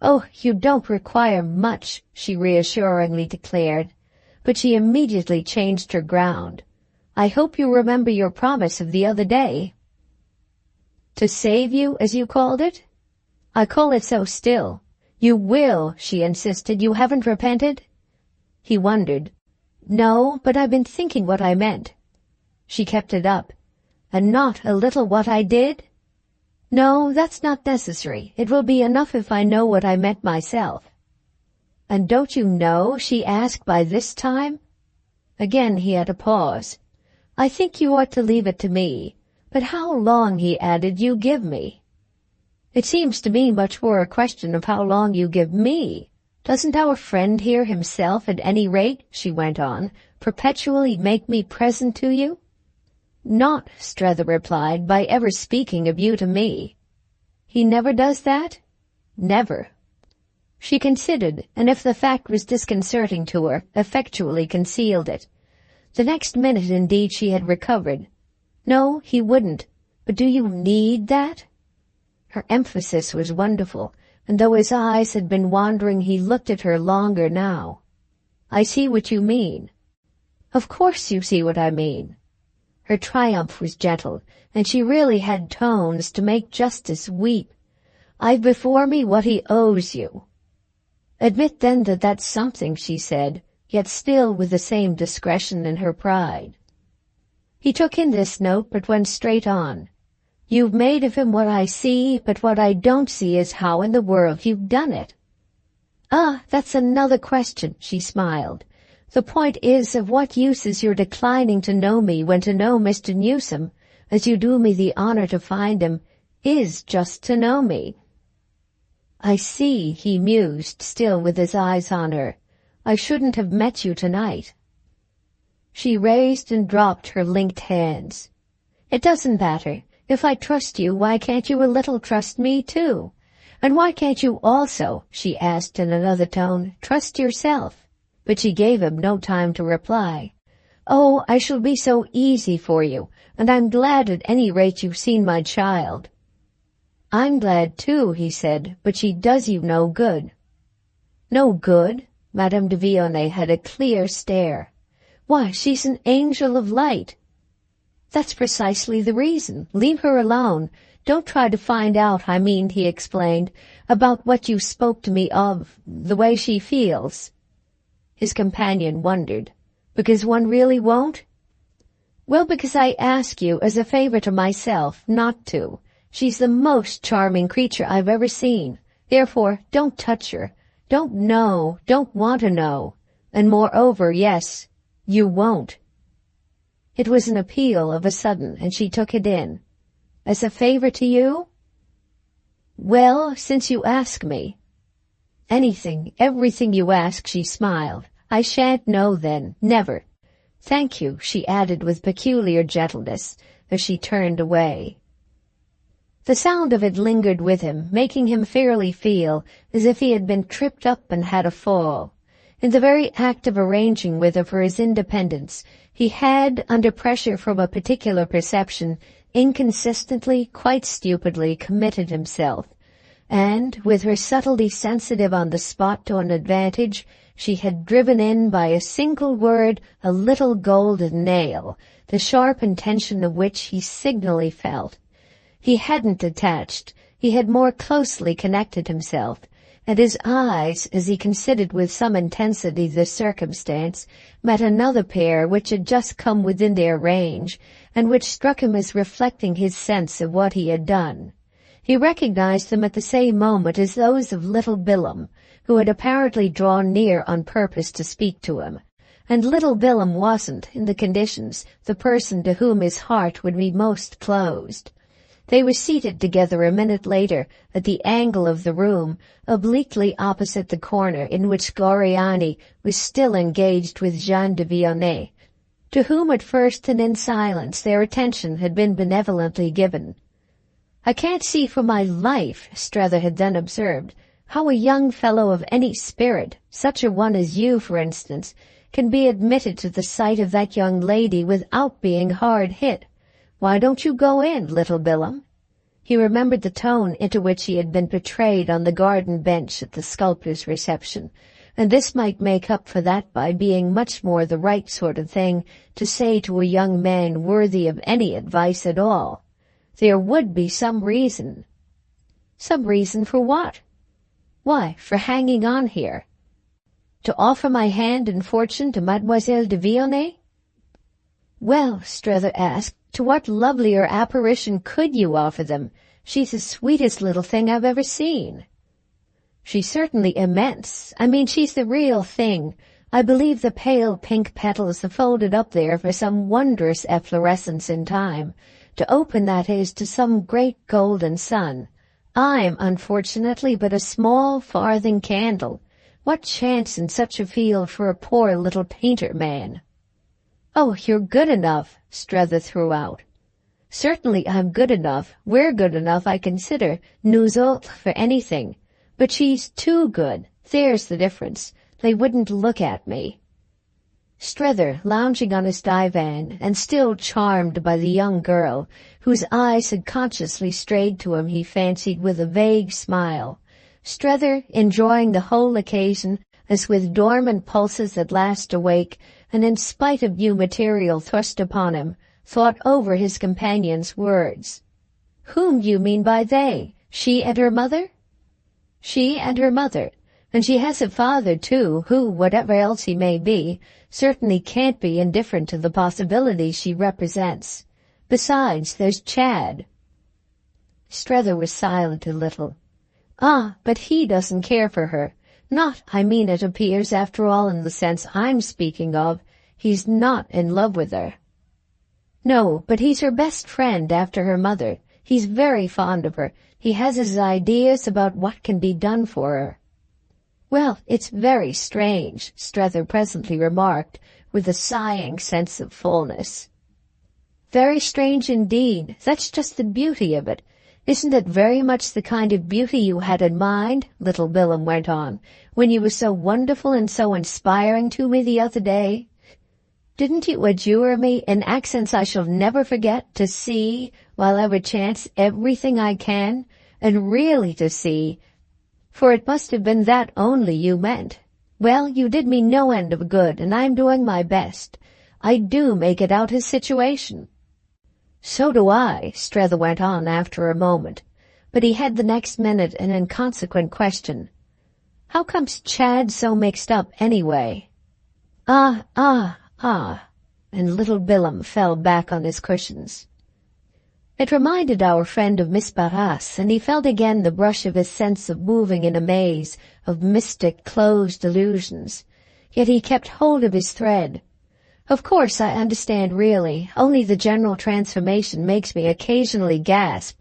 "Oh, you don't require much," she reassuringly declared, but she immediately changed her ground. "I hope you remember your promise of the other day." "To save you, as you called it?" "I call it so still." "You will," she insisted. "You haven't repented?" He wondered. "No, but I've been thinking what I meant." She kept it up. "And not a little what I did?" "No, that's not necessary. It will be enough if I know what I meant myself." "And don't you know?" she asked, "by this time?" Again he had a pause. "I think you ought to leave it to me. But how long," he added, "you give me?" "It seems to me much more a question of how long you give me. Doesn't our friend here himself, at any rate," she went on, "perpetually make me present to you?" "Not," Strether replied, "by ever speaking of you to me." "He never does that?" "Never." She considered, and if the fact was disconcerting to her, effectually concealed it. The next minute, indeed, she had recovered. "No, he wouldn't. But do you need that?" Her emphasis was wonderful, and though his eyes had been wandering, he looked at her longer now. "I see what you mean." "Of course you see what I mean." Her triumph was gentle, and she really had tones to make justice weep. "I've before me what he owes you." "Admit then that that's something," she said, yet still with the same discretion in her pride. He took in this note, but went straight on. "You've made of him what I see, but what I don't see is how in the world you've done it." "Ah, that's another question," she smiled. "The point is, of what use is your declining to know me when to know Mr. Newsome, as you do me the honor to find him, is just to know me?" "I see," he mused, still with his eyes on her. "I shouldn't have met you tonight." She raised and dropped her linked hands. "It doesn't matter. If I trust you, why can't you a little trust me, too? And why can't you also," she asked in another tone, "trust yourself?" But she gave him no time to reply. "Oh, I shall be so easy for you, and I'm glad at any rate you've seen my child." "I'm glad too," he said, "but she does you no good." "No good?" Madame de Vionnet had a clear stare. "Why, she's an angel of light." "That's precisely the reason. Leave her alone. Don't try to find out, I mean," he explained, "about what you spoke to me of, the way she feels." His companion wondered. "Because one really won't?" "Well, because I ask you, as a favor to myself, not to. She's the most charming creature I've ever seen. Therefore, don't touch her. Don't know, don't want to know. And moreover, yes, you won't." It was an appeal of a sudden, and she took it in. "As a favor to you?" "Well, since you ask me." "Anything, everything you ask," she smiled. "I shan't know then, never." "Thank you," she added with peculiar gentleness, as she turned away. The sound of it lingered with him, making him fairly feel as if he had been tripped up and had a fall. In the very act of arranging with her for his independence, he had, under pressure from a particular perception, inconsistently, quite stupidly, committed himself. And, with her subtlety sensitive on the spot to an advantage, she had driven in by a single word a little golden nail, the sharp intention of which he signally felt. He hadn't detached, he had more closely connected himself, and his eyes, as he considered with some intensity the circumstance, met another pair which had just come within their range, and which struck him as reflecting his sense of what he had done. He recognized them at the same moment as those of little Billum, who had apparently drawn near on purpose to speak to him. And little Billum wasn't, in the conditions, the person to whom his heart would be most closed. They were seated together a minute later at the angle of the room, obliquely opposite the corner in which Gloriani was still engaged with Jean de Vionnet, to whom at first and in silence their attention had been benevolently given. I can't see for my life, Strether had then observed, how a young fellow of any spirit, such a one as you, for instance, can be admitted to the sight of that young lady without being hard hit. Why don't you go in, little Billum? He remembered the tone into which he had been betrayed on the garden bench at the sculptor's reception, and this might make up for that by being much more the right sort of thing to say to a young man worthy of any advice at all. There would be some reason. Some reason for what? Why, for hanging on here. To offer my hand and fortune to Mademoiselle de Vionnet? Well, Strether asked, to what lovelier apparition could you offer them? She's the sweetest little thing I've ever seen. She's certainly immense. I mean, she's the real thing. I believe the pale pink petals are folded up there for some wondrous efflorescence in time. To open, that is, to some great golden sun. I'm, unfortunately, but a small farthing candle. What chance in such a field for a poor little painter man? Oh, you're good enough, Strether threw out. Certainly I'm good enough. We're good enough, I consider, nous autres, for anything. But she's too good. There's the difference. They wouldn't look at me. Strether, lounging on his divan, and still charmed by the young girl, whose eyes had consciously strayed to him, he fancied, with a vague smile. Strether, enjoying the whole occasion, as with dormant pulses at last awake, and in spite of new material thrust upon him, thought over his companion's words. Whom do you mean by they? She and her mother? She and her mother. And she has a father, too, who, whatever else he may be, certainly can't be indifferent to the possibilities she represents. Besides, there's Chad. Strether was silent a little. Ah, but he doesn't care for her. Not, I mean, it appears, after all, in the sense I'm speaking of. He's not in love with her. No, but he's her best friend after her mother. He's very fond of her. He has his ideas about what can be done for her. Well, it's very strange, Strether presently remarked, with a sighing sense of fullness. Very strange indeed. That's just the beauty of it. Isn't it very much the kind of beauty you had in mind, little Billum went on, when you were so wonderful and so inspiring to me the other day? Didn't you adjure me, in accents I shall never forget, to see, while ever chance, everything I can, and really to see, for it must have been that only you meant. Well, you did me no end of good, and I'm doing my best. I do make it out his situation. So do I, Strether went on after a moment, but he had the next minute an inconsequent question. How comes Chad so mixed up, anyway? Ah, and little Billum fell back on his cushions. It reminded our friend of Miss Barras, and he felt again the brush of his sense of moving in a maze of mystic, closed illusions. Yet he kept hold of his thread. Of course, I understand really, only the general transformation makes me occasionally gasp.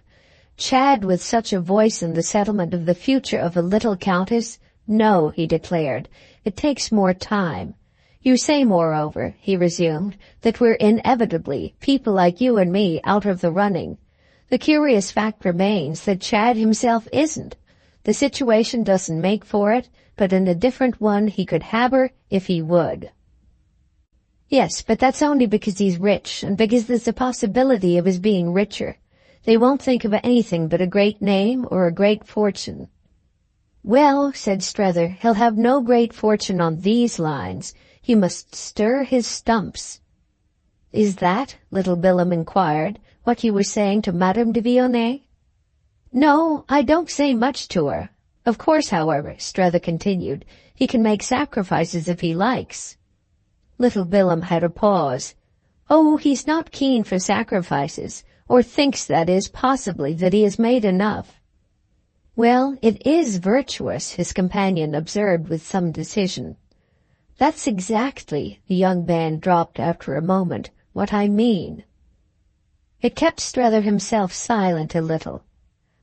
Chad with such a voice in the settlement of the future of a little countess? No, he declared. It takes more time. You say, moreover, he resumed, that we're inevitably, people like you and me, out of the running. The curious fact remains that Chad himself isn't. The situation doesn't make for it, but in a different one he could have her if he would. Yes, but that's only because he's rich, and because there's a possibility of his being richer. They won't think of anything but a great name or a great fortune. Well, said Strether, he'll have no great fortune on these lines. He must stir his stumps. Is that, little Billum inquired, what you were saying to Madame de Vionnet? No, I don't say much to her. Of course, however, Strether continued, he can make sacrifices if he likes. Little Billum had a pause. Oh, he's not keen for sacrifices, or thinks, that is, possibly, that he has made enough. Well, it is virtuous, his companion observed with some decision. That's exactly, the young man dropped after a moment, what I mean. It kept Strether himself silent a little.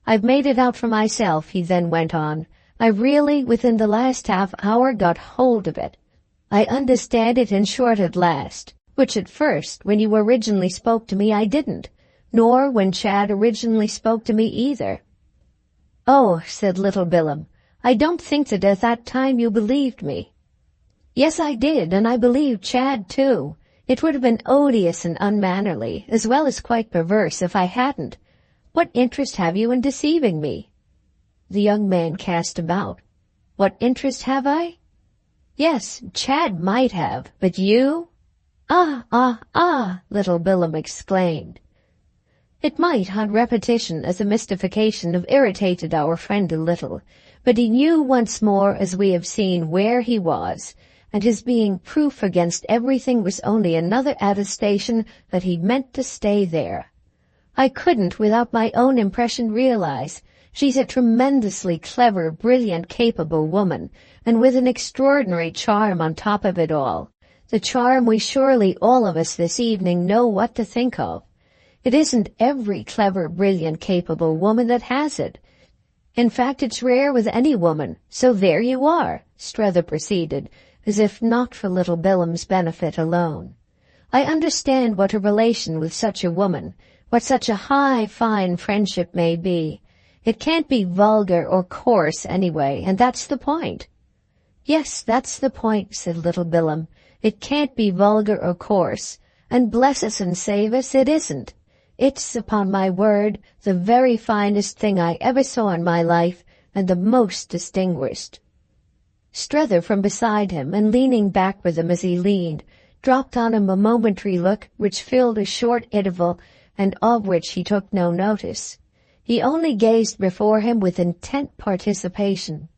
I've made it out for myself, he then went on. I really, within the last half-hour, got hold of it. I understand it in short at last, which at first, when you originally spoke to me, I didn't. nor when Chad originally spoke to me either." "Oh," said little Billum, "I don't think that at that time you believed me." "Yes, I did, and I believed Chad too. It would have been odious and unmannerly, as well as quite perverse, if I hadn't. What interest have you in deceiving me?" The young man cast about. "What interest have I?" "Yes, Chad might have, but you—" "Ah, little Billum exclaimed. It might, on repetition, as a mystification, have irritated our friend a little, but he knew once more, as we have seen, where he was, and his being proof against everything was only another attestation that he meant to stay there. I couldn't, without my own impression, realize. She's a tremendously clever, brilliant, capable woman, and with an extraordinary charm on top of it all. The charm we surely all of us this evening know what to think of. It isn't every clever, brilliant, capable woman that has it. In fact, it's rare with any woman. So there you are," Strether proceeded, as if not for little Billum's benefit alone. "I understand what a relation with such a woman, what such a high, fine friendship may be. It can't be vulgar or coarse anyway, and that's the point." "Yes, that's the point," said little Billum. "It can't be vulgar or coarse, and bless us and save us, it isn't. It's, upon my word, the very finest thing I ever saw in my life, and the most distinguished." Strether, from beside him, and leaning back with him as he leaned, dropped on him a momentary look which filled a short interval, and of which he took no notice. He only gazed before him with intent participation.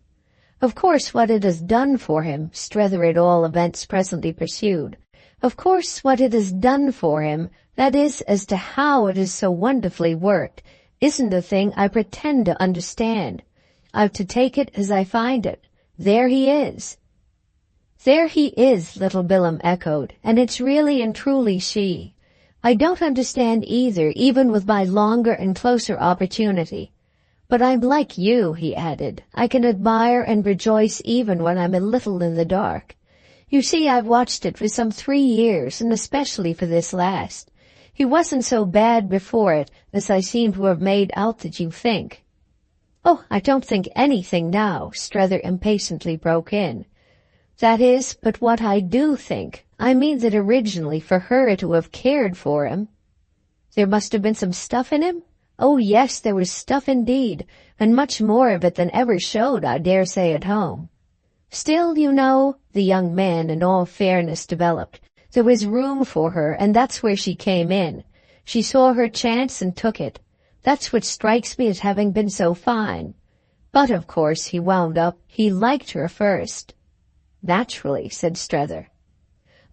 "Of course what it has done for him," Strether at all events presently pursued, "of course what it has done for him, that is, as to how it has so wonderfully worked, isn't a thing I pretend to understand. I've to take it as I find it. There he is." "There he is," little Billum echoed, "and it's really and truly she. I don't understand either, even with my longer and closer opportunity. But I'm like you," he added. "I can admire and rejoice even when I'm a little in the dark. You see, I've watched it for some 3 years, and especially for this last. He wasn't so bad before it as I seem to have made out that you think." "Oh, I don't think anything now," Strether impatiently broke in. "That is, but what I do think. I mean that originally for her to have cared for him—" "There must have been some stuff in him?" "Oh, yes, there was stuff indeed, and much more of it than ever showed, I dare say, at home. Still, you know," the young man in all fairness developed, "there was room for her, and that's where she came in. She saw her chance and took it. That's what strikes me as having been so fine. But, of course," he wound up, "he liked her first." "Naturally," said Strether.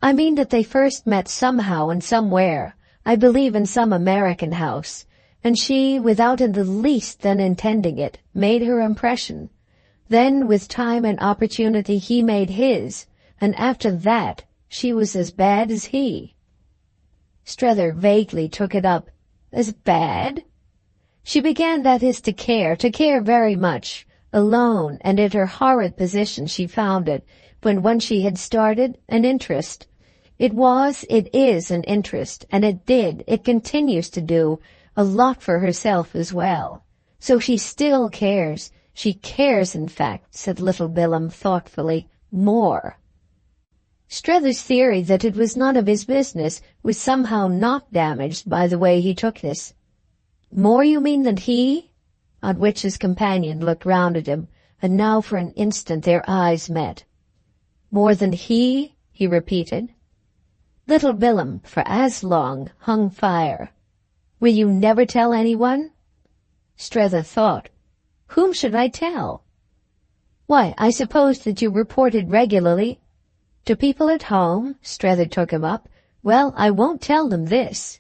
"I mean that they first met somehow and somewhere, I believe in some American house, and she, without in the least then intending it, made her impression. Then, with time and opportunity, he made his, and after that, she was as bad as he." Strether vaguely took it up. "As bad?" "She began, that is, to care very much, alone, and in her horrid position she found it, when once she had started, an interest. It is an interest, and it continues to do, a lot for herself as well. So she still cares. She cares, in fact," said little Billum thoughtfully, "more." Strether's theory that it was none of his business was somehow not damaged by the way he took this. "More, you mean, than he?" On which his companion looked round at him, and now for an instant their eyes met. "More than he?" he repeated. Little Billum, for as long, hung fire. "Will you never tell anyone?" Strether thought. "Whom should I tell?" "Why, I suppose that you reported regularly." "To people at home?" Strether took him up. "Well, I won't tell them this."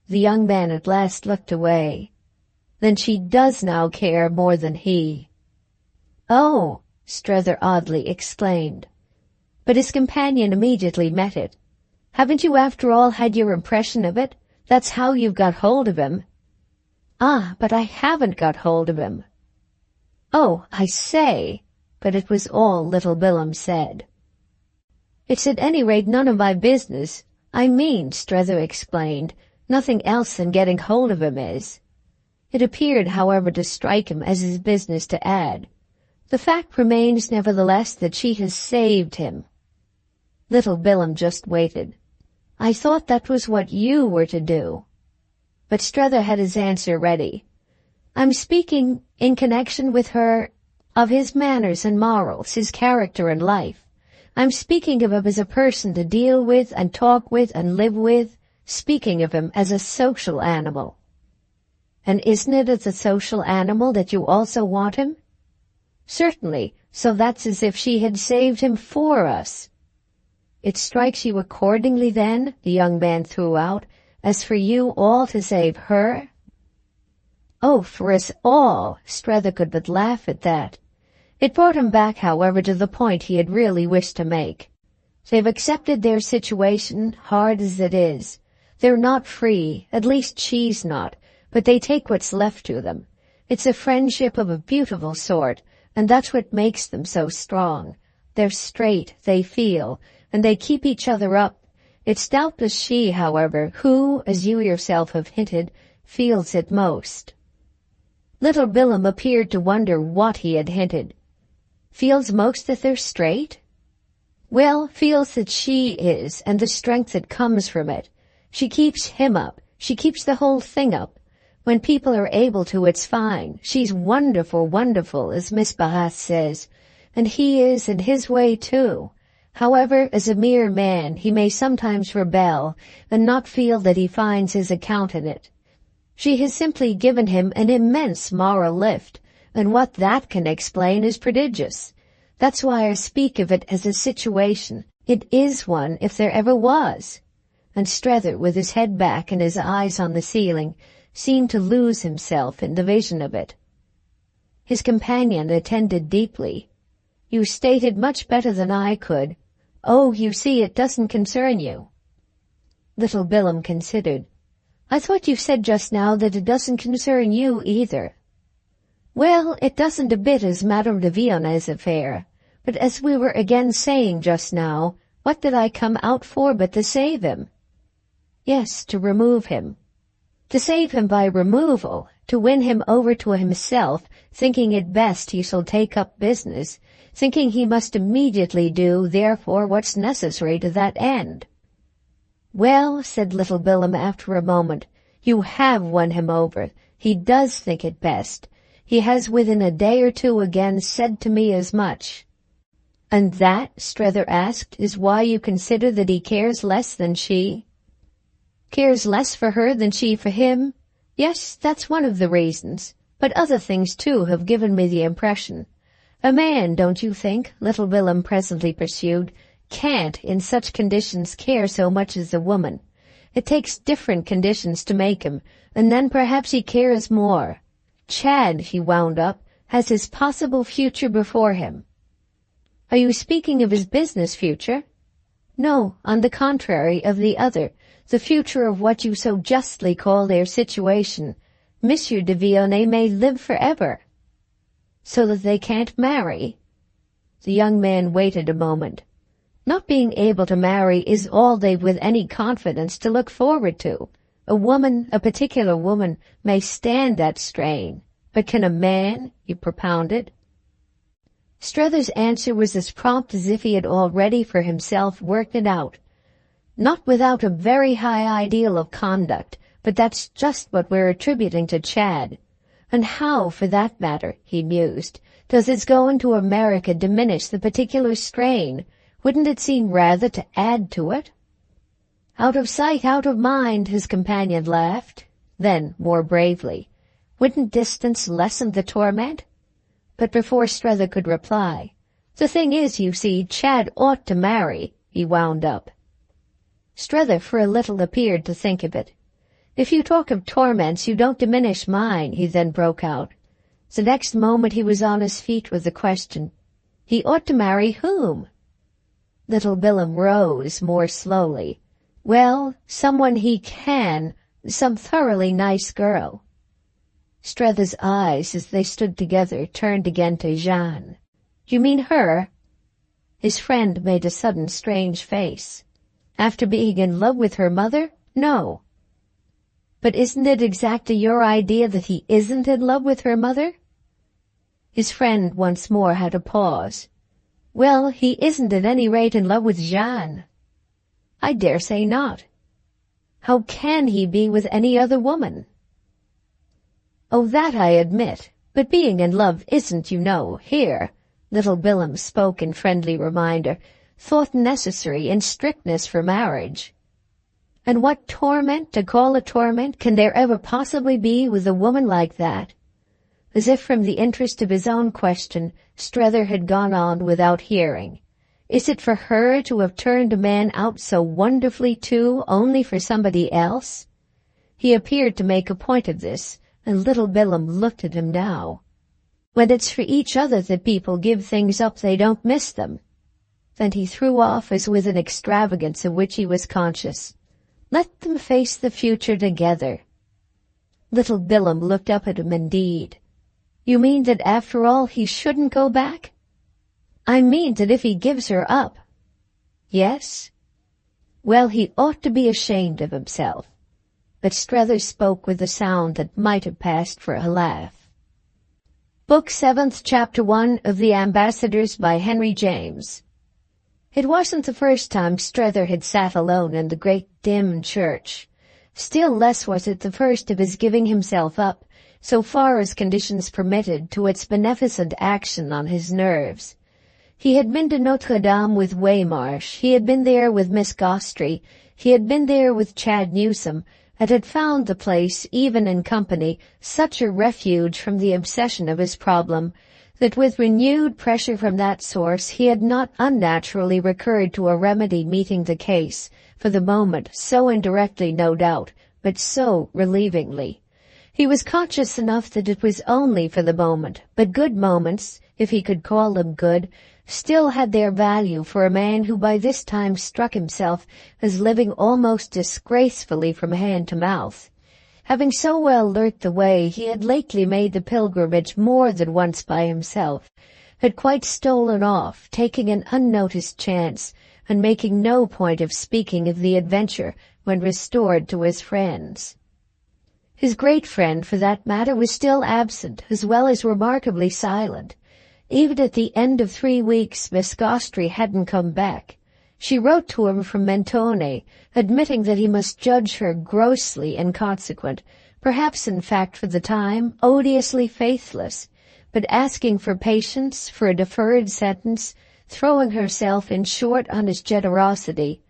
The young man at last looked away. "Then she does now care more than he." "Oh!" Strether oddly exclaimed. But his companion immediately met it. "Haven't you after all had your impression of it? That's how you've got hold of him." "Ah, but I haven't got hold of him." "Oh, I say," but it was all little Billum said. "It's at any rate none of my business. I mean," Strether explained, Nothing else than getting hold of him is. It appeared, however, to strike him as his business to add, "The fact remains, nevertheless, that she has saved him." Little Bilham just waited. "I thought that was what you were to do." But Strether had his answer ready. "I'm speaking in connection with her, of his manners and morals, his character and life. I'm speaking of him as a person to deal with and talk with and live with, speaking of him as a social animal." "And isn't it as a social animal that you also want him?" "Certainly, so that's as if she had saved him for us." "It strikes you accordingly, then," the young man threw out, "as for you all to save her?" "Oh, for us all!" Strether could but laugh at that. It brought him back, however, to the point he had really wished to make. They've accepted their situation, hard as it is. They're not free, at least she's not, but they take what's left to them. It's a friendship of a beautiful sort, and that's what makes them so strong. They're straight, they feel, and they keep each other up. It's doubtless she, however, who, as you yourself have hinted, feels it most. Little Bilham appeared to wonder what he had hinted. Feels most that they're straight? Well, feels that she is, and the strength that comes from it. She keeps him up. She keeps the whole thing up. When people are able to, it's fine. She's wonderful, wonderful, as Miss Behest says. And he is in his way, too. However, as a mere man, he may sometimes rebel and not feel that he finds his account in it. She has simply given him an immense moral lift, and what that can explain is prodigious. That's why I speak of it as a situation. It is one, if there ever was. And Strether, with his head back and his eyes on the ceiling, seemed to lose himself in the vision of it. His companion attended deeply. "You stated much better than I could. Oh, you see, it doesn't concern you." Little Bilham considered. "I thought you said just now that it doesn't concern you either." "Well, it doesn't a bit as Madame de Villonaise's affair. But as we were again saying just now, what did I come out for but to save him?" "Yes, to remove him." "To save him by removal, to win him over to himself, thinking it best he shall take up business, thinking he must immediately do, therefore, what's necessary to that end." "Well," said Little Bilham after a moment, "you have won him over. He does think it best. He has within a day or two again said to me as much." "And that," Strether asked, "is why you consider that he cares less than she?" "Cares less for her than she for him? Yes, that's one of the reasons. But other things, too, have given me the impression. A man, don't you think," Little Bilham presently pursued, "can't, in such conditions, care so much as a woman. It takes different conditions to make him, and then perhaps he cares more. Chad," he wound up, "has his possible future before him." "Are you speaking of his business future?" "No, on the contrary, of the other, the future of what you so justly call their situation. Monsieur de Villonais may live forever." "So that they can't marry?" The young man waited a moment. "Not being able to marry is all they've with any confidence to look forward to. A woman, a particular woman, may stand that strain. But can a man?" he propounded. Strether's answer was as prompt as if he had already for himself worked it out. "Not without a very high ideal of conduct, but that's just what we're attributing to Chad. And how, for that matter," he mused, "does his going to America diminish the particular strain? Wouldn't it seem rather to add to it?" "Out of sight, out of mind," his companion laughed. Then, more bravely, "Wouldn't distance lessen the torment?" But before Strether could reply, "The thing is, you see, Chad ought to marry," he wound up. Strether for a little appeared to think of it. "If you talk of torments, you don't diminish mine," he then broke out. The next moment he was on his feet with the question, "He ought to marry whom?" Little Bilham rose more slowly. "Well, someone he can, some thoroughly nice girl." Strether's eyes, as they stood together, turned again to Jeanne. "You mean her?" His friend made a sudden strange face. "After being in love with her mother? No." But isn't it exactly your idea that he isn't in love with her mother? His friend once more had a pause. Well, he isn't at any rate in love with Jeanne. I dare say not. How can he be with any other woman? Oh, that I admit, but being in love isn't, you know, here, little Billum spoke in friendly reminder, thought necessary in strictness for marriage. And what torment, to call a torment, can there ever possibly be with a woman like that? As if from the interest of his own question, Strether had gone on without hearing. Is it for her to have turned a man out so wonderfully too, only for somebody else? He appeared to make a point of this, and little Billum looked at him now. When it's for each other that people give things up, they don't miss them. Then he threw off as with an extravagance of which he was conscious. Let them face the future together. Little Billum looked up at him indeed. You mean that after all he shouldn't go back? I mean that if he gives her up. Yes? Well, he ought to be ashamed of himself. But Strether spoke with a sound that might have passed for a laugh. Book 7th, Chapter 1 of The Ambassadors by Henry James. It wasn't the first time Strether had sat alone in the great dim church. Still less was it the first of his giving himself up, so far as conditions permitted, to its beneficent action on his nerves. He had been to Notre Dame with Waymarsh, he had been there with Miss Gostry, he had been there with Chad Newsome, and had found the place, even in company, such a refuge from the obsession of his problem, that with renewed pressure from that source he had not unnaturally recurred to a remedy meeting the case, for the moment, so indirectly no doubt, but so relievingly. He was conscious enough that it was only for the moment, but good moments, if he could call them good, still had their value for a man who by this time struck himself as living almost disgracefully from hand to mouth. Having so well learnt the way, he had lately made the pilgrimage more than once by himself, had quite stolen off, taking an unnoticed chance, and making no point of speaking of the adventure when restored to his friends. His great friend, for that matter, was still absent, as well as remarkably silent. Even at the end of 3 weeks, Miss Gostry hadn't come back. She wrote to him from Mentone, admitting that he must judge her grossly inconsequent, perhaps in fact for the time odiously faithless, but asking for patience, for a deferred sentence, throwing herself in short on his generosity.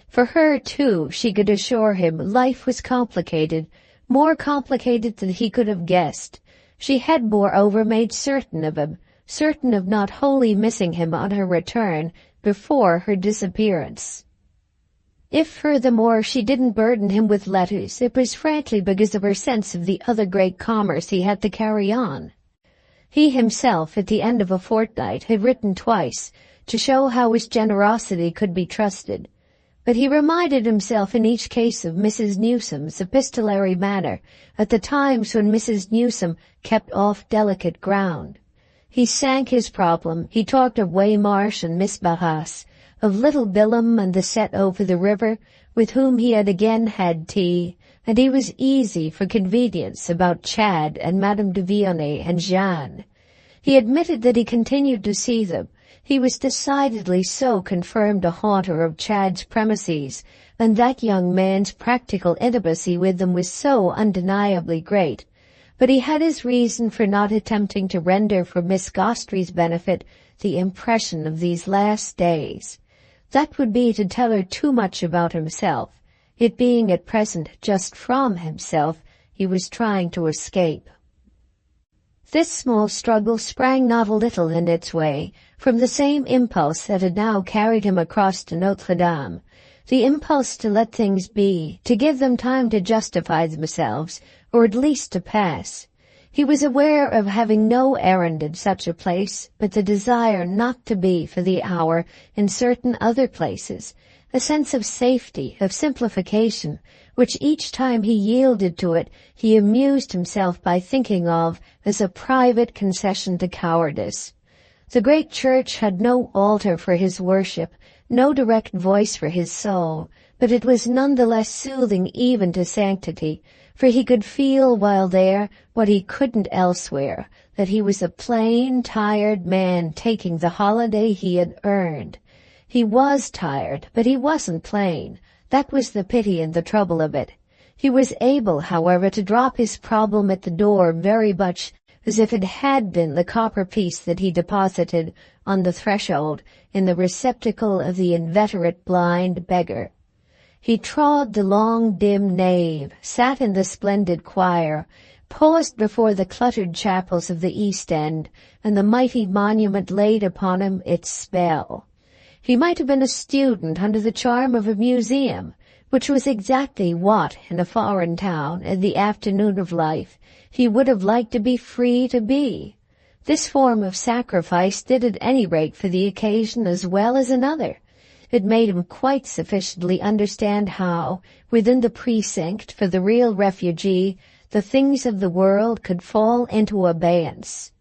For her, too, she could assure him, life was complicated, more complicated than he could have guessed. She had moreover made certain of him, certain of not wholly missing him on her return before her disappearance. If, furthermore, she didn't burden him with letters, it was frankly because of her sense of the other great commerce he had to carry on. He himself, at the end of a fortnight, had written twice, to show how his generosity could be trusted. But he reminded himself in each case of Mrs. Newsome's epistolary manner, at the times when Mrs. Newsome kept off delicate ground. He sank his problem, he talked of Waymarsh and Miss Barras, of little Billum and the set over the river, with whom he had again had tea, and he was easy for convenience about Chad and Madame de Vionnet and Jeanne. He admitted that he continued to see them. He was decidedly so confirmed a haunter of Chad's premises, and that young man's practical intimacy with them was so undeniably great. But he had his reason for not attempting to render for Miss Gostry's benefit the impression of these last days. That would be to tell her too much about himself, it being at present just from himself he was trying to escape. This small struggle sprang not a little in its way from the same impulse that had now carried him across to Notre Dame, the impulse to let things be, to give them time to justify themselves, or at least to pass. He was aware of having no errand in such a place, but the desire not to be for the hour in certain other places, a sense of safety, of simplification, which each time he yielded to it, he amused himself by thinking of as a private concession to cowardice. The great church had no altar for his worship, no direct voice for his soul, but it was none the less soothing even to sanctity, for he could feel while there what he couldn't elsewhere, that he was a plain, tired man taking the holiday he had earned. He was tired, but he wasn't plain. That was the pity and the trouble of it. He was able, however, to drop his problem at the door very much as if it had been the copper piece that he deposited on the threshold in the receptacle of the inveterate blind beggar. He trod the long dim nave, sat in the splendid choir, paused before the cluttered chapels of the East End, and the mighty monument laid upon him its spell. He might have been a student under the charm of a museum, which was exactly what, in a foreign town, in the afternoon of life, he would have liked to be free to be. This form of sacrifice did at any rate for the occasion as well as another. It made him quite sufficiently understand how, within the precinct for the real refugee, the things of the world could fall into abeyance.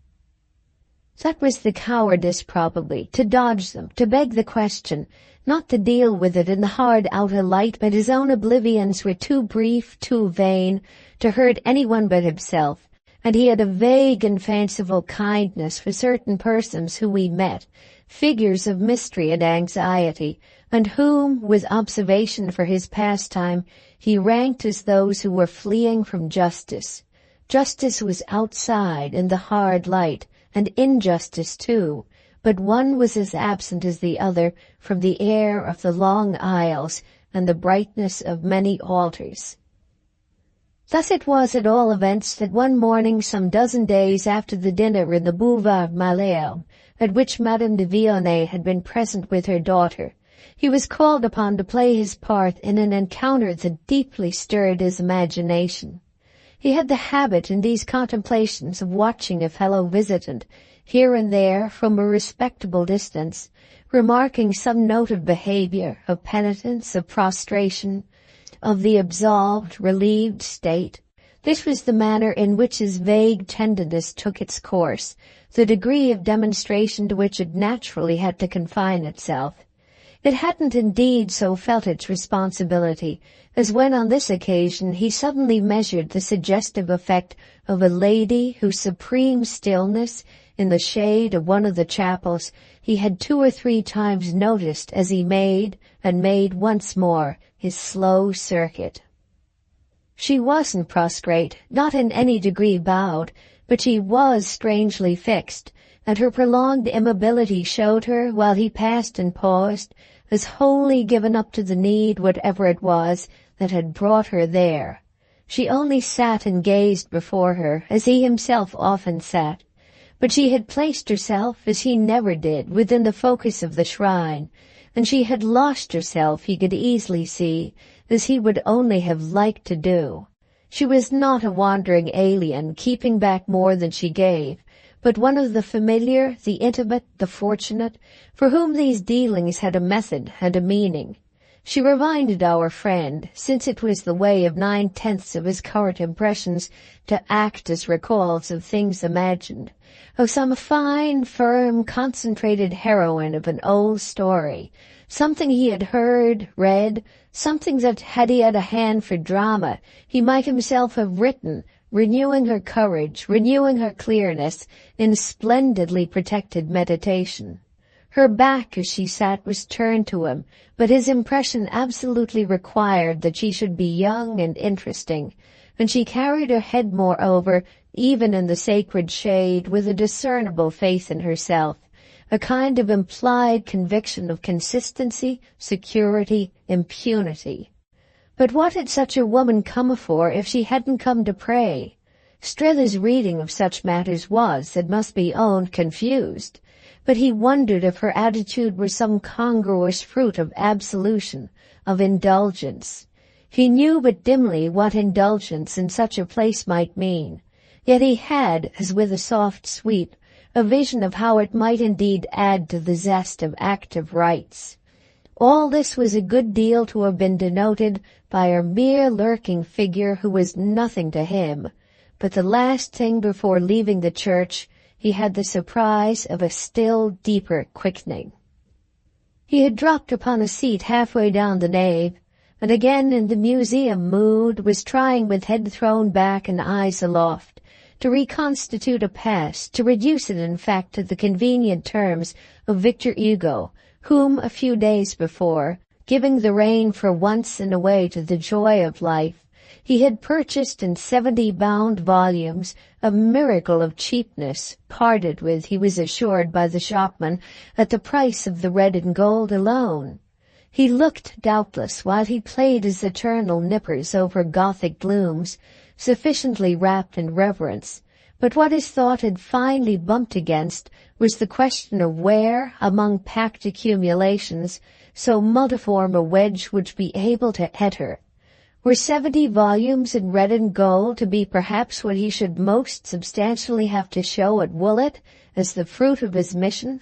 That was the cowardice, probably, to dodge them, to beg the question, not to deal with it in the hard outer light, but his own oblivions were too brief, too vain, to hurt anyone but himself, and he had a vague and fanciful kindness for certain persons whom he met, figures of mystery and anxiety, and whom, with observation for his pastime, he ranked as those who were fleeing from justice. Justice was outside in the hard light, and injustice too, but one was as absent as the other from the air of the long aisles and the brightness of many altars. Thus it was at all events that one morning some dozen days after the dinner in the Boulevard Malesherbes, at which Madame de Vionnet had been present with her daughter, he was called upon to play his part in an encounter that deeply stirred his imagination. He had the habit in these contemplations of watching a fellow visitant, here and there from a respectable distance, remarking some note of behavior, of penitence, of prostration, of the absolved, relieved state. This was the manner in which his vague tenderness took its course, the degree of demonstration to which it naturally had to confine itself. It hadn't indeed so felt its responsibility as when on this occasion he suddenly measured the suggestive effect of a lady whose supreme stillness in the shade of one of the chapels he had 2 or 3 times noticed as he made, and made once more, his slow circuit. She wasn't prostrate, not in any degree bowed, but she was strangely fixed, and her prolonged immobility showed her, while he passed and paused, as wholly given up to the need, whatever it was, that had brought her there. She only sat and gazed before her, as he himself often sat, but she had placed herself, as he never did, within the focus of the shrine, and she had lost herself, he could easily see, as he would only have liked to do. She was not a wandering alien, keeping back more than she gave, but one of the familiar, the intimate, the fortunate, for whom these dealings had a method and a meaning. She reminded our friend, since it was the way of 9/10 of his current impressions to act as recalls of things imagined, of some fine, firm, concentrated heroine of an old story, something he had heard, read, something that, had he had a hand for drama, he might himself have written, renewing her courage, renewing her clearness, in splendidly protected meditation. Her back as she sat was turned to him, but his impression absolutely required that she should be young and interesting, and she carried her head moreover, even in the sacred shade, with a discernible faith in herself, a kind of implied conviction of consistency, security, impunity. But what had such a woman come for if she hadn't come to pray? Strether's reading of such matters was, it must be owned, confused, but he wondered if her attitude were some congruous fruit of absolution, of indulgence. He knew but dimly what indulgence in such a place might mean, yet he had, as with a soft sweep, a vision of how it might indeed add to the zest of active rites. All this was a good deal to have been denoted by a mere lurking figure who was nothing to him, but the last thing before leaving the church he had the surprise of a still deeper quickening. He had dropped upon a seat halfway down the nave, and again in the museum mood was trying with head thrown back and eyes aloft to reconstitute a past, to reduce it in fact to the convenient terms of Victor Hugo, whom a few days before, giving the rein for once in a way to the joy of life, he had purchased in 70 bound volumes, a miracle of cheapness, parted with, he was assured by the shopman, at the price of the red and gold alone. He looked, doubtless, while he played his eternal nippers over Gothic glooms, sufficiently wrapped in reverence, but what his thought had finally bumped against was the question of where, among packed accumulations, so multiform a wedge would be able to enter. Were 70 volumes in red and gold to be perhaps what he should most substantially have to show at Woolwich as the fruit of his mission?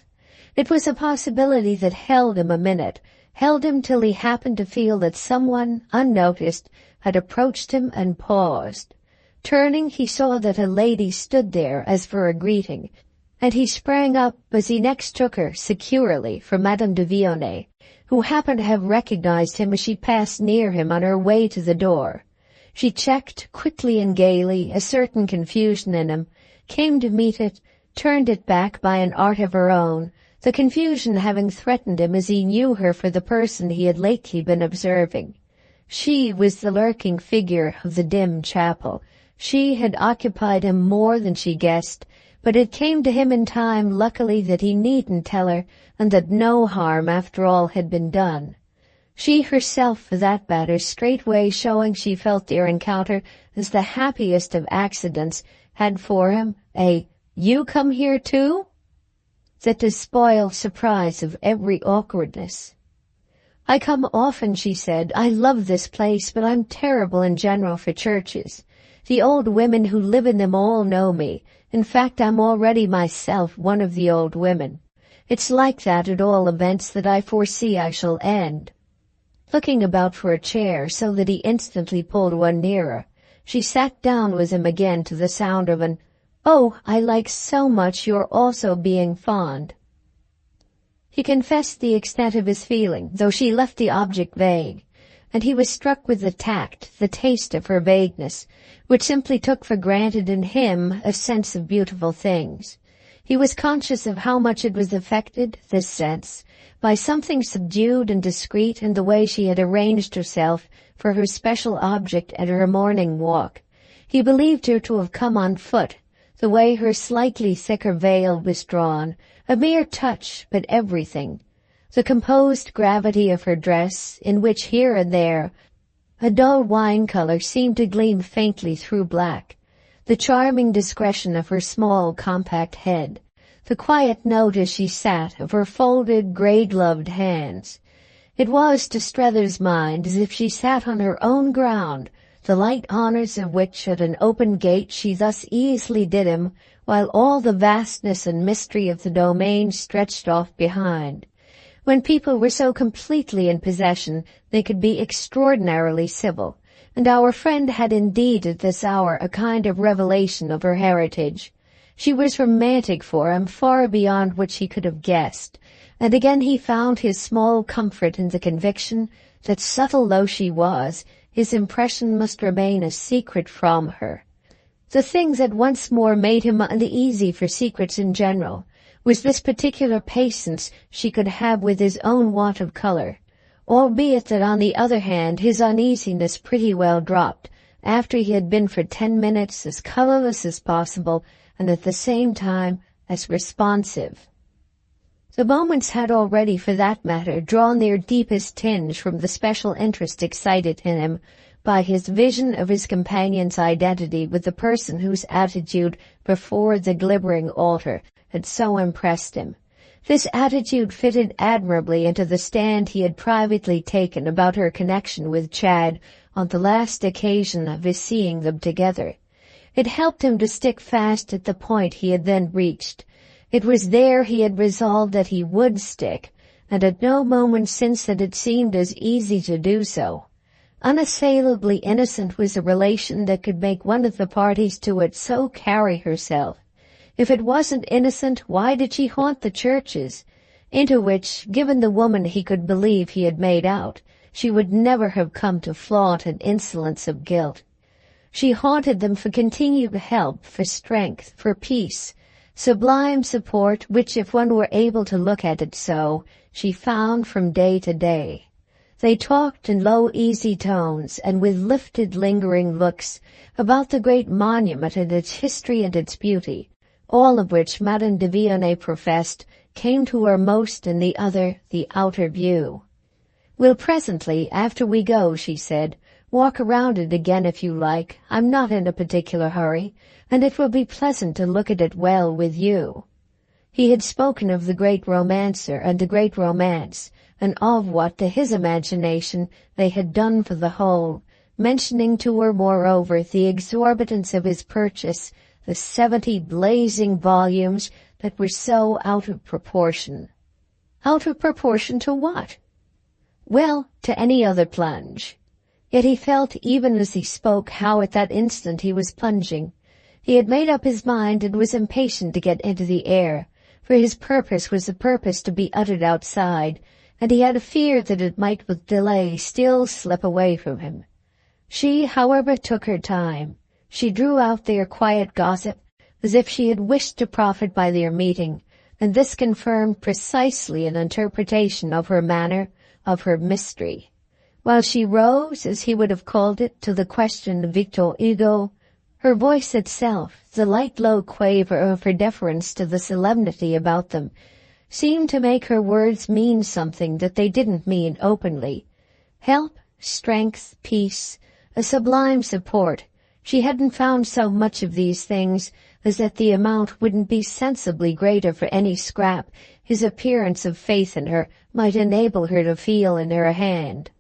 It was a possibility that held him a minute, held him till he happened to feel that someone, unnoticed, had approached him and paused. Turning, he saw that a lady stood there as for a greeting, and he sprang up as he next took her securely for Madame de Vionnet, who happened to have recognized him as she passed near him on her way to the door. She checked quickly and gaily a certain confusion in him, came to meet it, turned it back by an art of her own, the confusion having threatened him as he knew her for the person he had lately been observing. She was the lurking figure of the dim chapel. She had occupied him more than she guessed, but it came to him in time, luckily, that he needn't tell her, and that no harm, after all, had been done. She herself, for that matter, straightway showing she felt their encounter as the happiest of accidents, had for him a "You come here too?" that despoiled surprise of every awkwardness. "I come often," she said. "I love this place, but I'm terrible in general for churches. The old women who live in them all know me. In fact, I'm already myself one of the old women. It's like that, at all events, that I foresee I shall end." Looking about for a chair so that he instantly pulled one nearer, she sat down with him again to the sound of an "Oh, I like so much your also being fond." He confessed the extent of his feeling, though she left the object vague, and he was struck with the tact, the taste of her vagueness, which simply took for granted in him a sense of beautiful things. He was conscious of how much it was affected, this sense, by something subdued and discreet in the way she had arranged herself for her special object at her morning walk. He believed her to have come on foot, the way her slightly thicker veil was drawn, a mere touch, but everything. The composed gravity of her dress, in which here and there a dull wine color seemed to gleam faintly through black, the charming discretion of her small, compact head, the quiet note as she sat of her folded, grey-gloved hands. It was, to Strether's mind, as if she sat on her own ground, the light honors of which at an open gate she thus easily did him, while all the vastness and mystery of the domain stretched off behind. When people were so completely in possession, they could be extraordinarily civil, and our friend had indeed at this hour a kind of revelation of her heritage. She was romantic for him, far beyond what he could have guessed, and again he found his small comfort in the conviction that, subtle though she was, his impression must remain a secret from her. The thing that once more made him uneasy for secrets in general was this particular patience she could have with his own want of color, albeit that on the other hand his uneasiness pretty well dropped, after he had been for 10 minutes as colorless as possible and at the same time as responsive. The moments had already, for that matter, drawn their deepest tinge from the special interest excited in him by his vision of his companion's identity with the person whose attitude before the glimmering altar had so impressed him. This attitude fitted admirably into the stand he had privately taken about her connection with Chad on the last occasion of his seeing them together. It helped him to stick fast at the point he had then reached. It was there he had resolved that he would stick, and at no moment since had it seemed as easy to do so. Unassailably innocent was a relation that could make one of the parties to it so carry herself. If it wasn't innocent, why did she haunt the churches? into which, given the woman he could believe he had made out, she would never have come to flaunt an insolence of guilt. She haunted them for continued help, for strength, for peace, sublime support which, if one were able to look at it so, she found from day to day. They talked in low, easy tones, and with lifted, lingering looks, about the great monument and its history and its beauty, all of which Madame de Vionnet professed came to her most in the other, the outer view. "We'll presently, after we go," she said, "walk around it again if you like. I'm not in a particular hurry, and it will be pleasant to look at it well with you." He had spoken of the great romancer and the great romance, and of what, to his imagination, they had done for the whole, mentioning to her, moreover, the exorbitance of his purchase, the 70 blazing volumes that were so out of proportion. Out of proportion to what? Well, to any other plunge. Yet he felt, even as he spoke, how at that instant he was plunging. He had made up his mind and was impatient to get into the air, for his purpose was a purpose to be uttered outside, and he had a fear that it might with delay still slip away from him. She, however, took her time. She drew out their quiet gossip, as if she had wished to profit by their meeting, and this confirmed precisely an interpretation of her manner, of her mystery. While she rose, as he would have called it, to the question of Victor Hugo, her voice itself, the light low quaver of her deference to the solemnity about them, seemed to make her words mean something that they didn't mean openly. Help, strength, peace, a sublime support. She hadn't found so much of these things as that the amount wouldn't be sensibly greater for any scrap his appearance of faith in her might enable her to feel in her hand.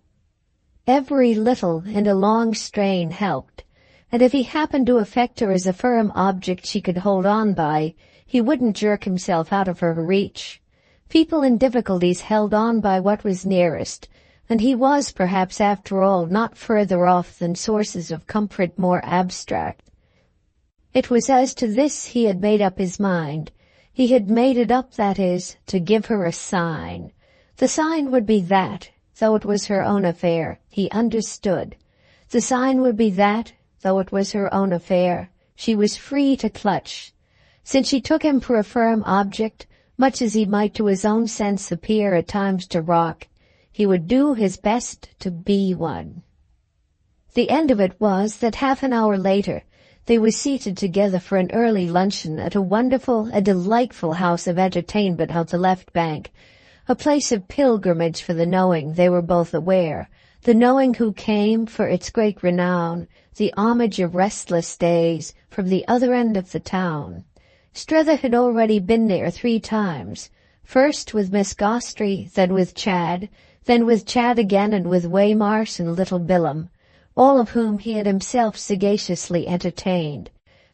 Every little and a long strain helped, and if he happened to affect her as a firm object she could hold on by, he wouldn't jerk himself out of her reach. People in difficulties held on by what was nearest, and he was, perhaps, after all, not further off than sources of comfort more abstract. It was as to this he had made up his mind. He had made it up, that is, to give her a sign. The sign would be that, though it was her own affair, he understood. The sign would be that, though it was her own affair, she was free to clutch. Since she took him for a firm object, much as he might to his own sense appear at times to rock, he would do his best to be one. The end of it was that half an hour later they were seated together for an early luncheon at a wonderful, a delightful house of entertainment on the left bank, a place of pilgrimage for the knowing, they were both aware, the knowing who came for its great renown, the homage of restless days, from the other end of the town. Strether had already been there 3 times, first with Miss Gostry, then with Chad again, and with Waymarsh and little Bilham, all of whom he had himself sagaciously entertained,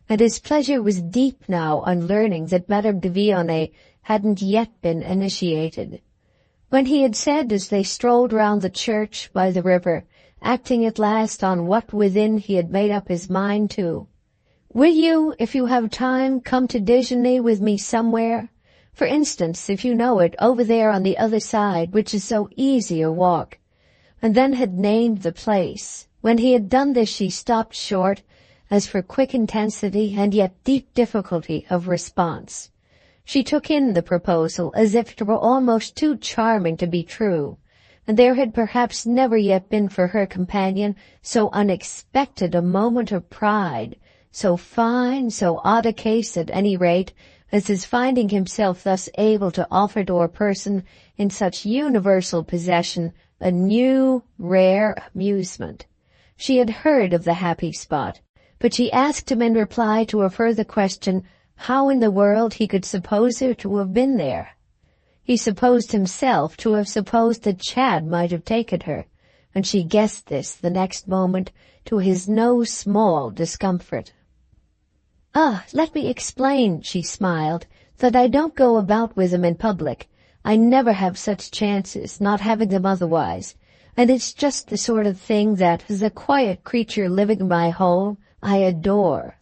and his pleasure was deep now on learning that Madame de Vionnet hadn't yet been initiated. When he had said, as they strolled round the church by the river, acting at last on what within he had made up his mind to, "Will you, if you have time, come to déjeuner with me somewhere? For instance, if you know it, over there on the other side, which is so easy a walk," and then had named the place. When he had done this she stopped short, as for quick intensity and yet deep difficulty of response. She took in the proposal as if it were almost too charming to be true, and there had perhaps never yet been for her companion so unexpected a moment of pride, so fine, so odd a case at any rate, as his finding himself thus able to offer to a person in such universal possession a new, rare amusement. She had heard of the happy spot, but she asked him in reply to a further question how in the world he could suppose her to have been there. He supposed himself to have supposed that Chad might have taken her, and she guessed this the next moment to his no small discomfort. "Ah, let me explain," she smiled, "that I don't go about with him in public. I never have such chances, not having them otherwise. And it's just the sort of thing that, as a quiet creature living in my home, I adore."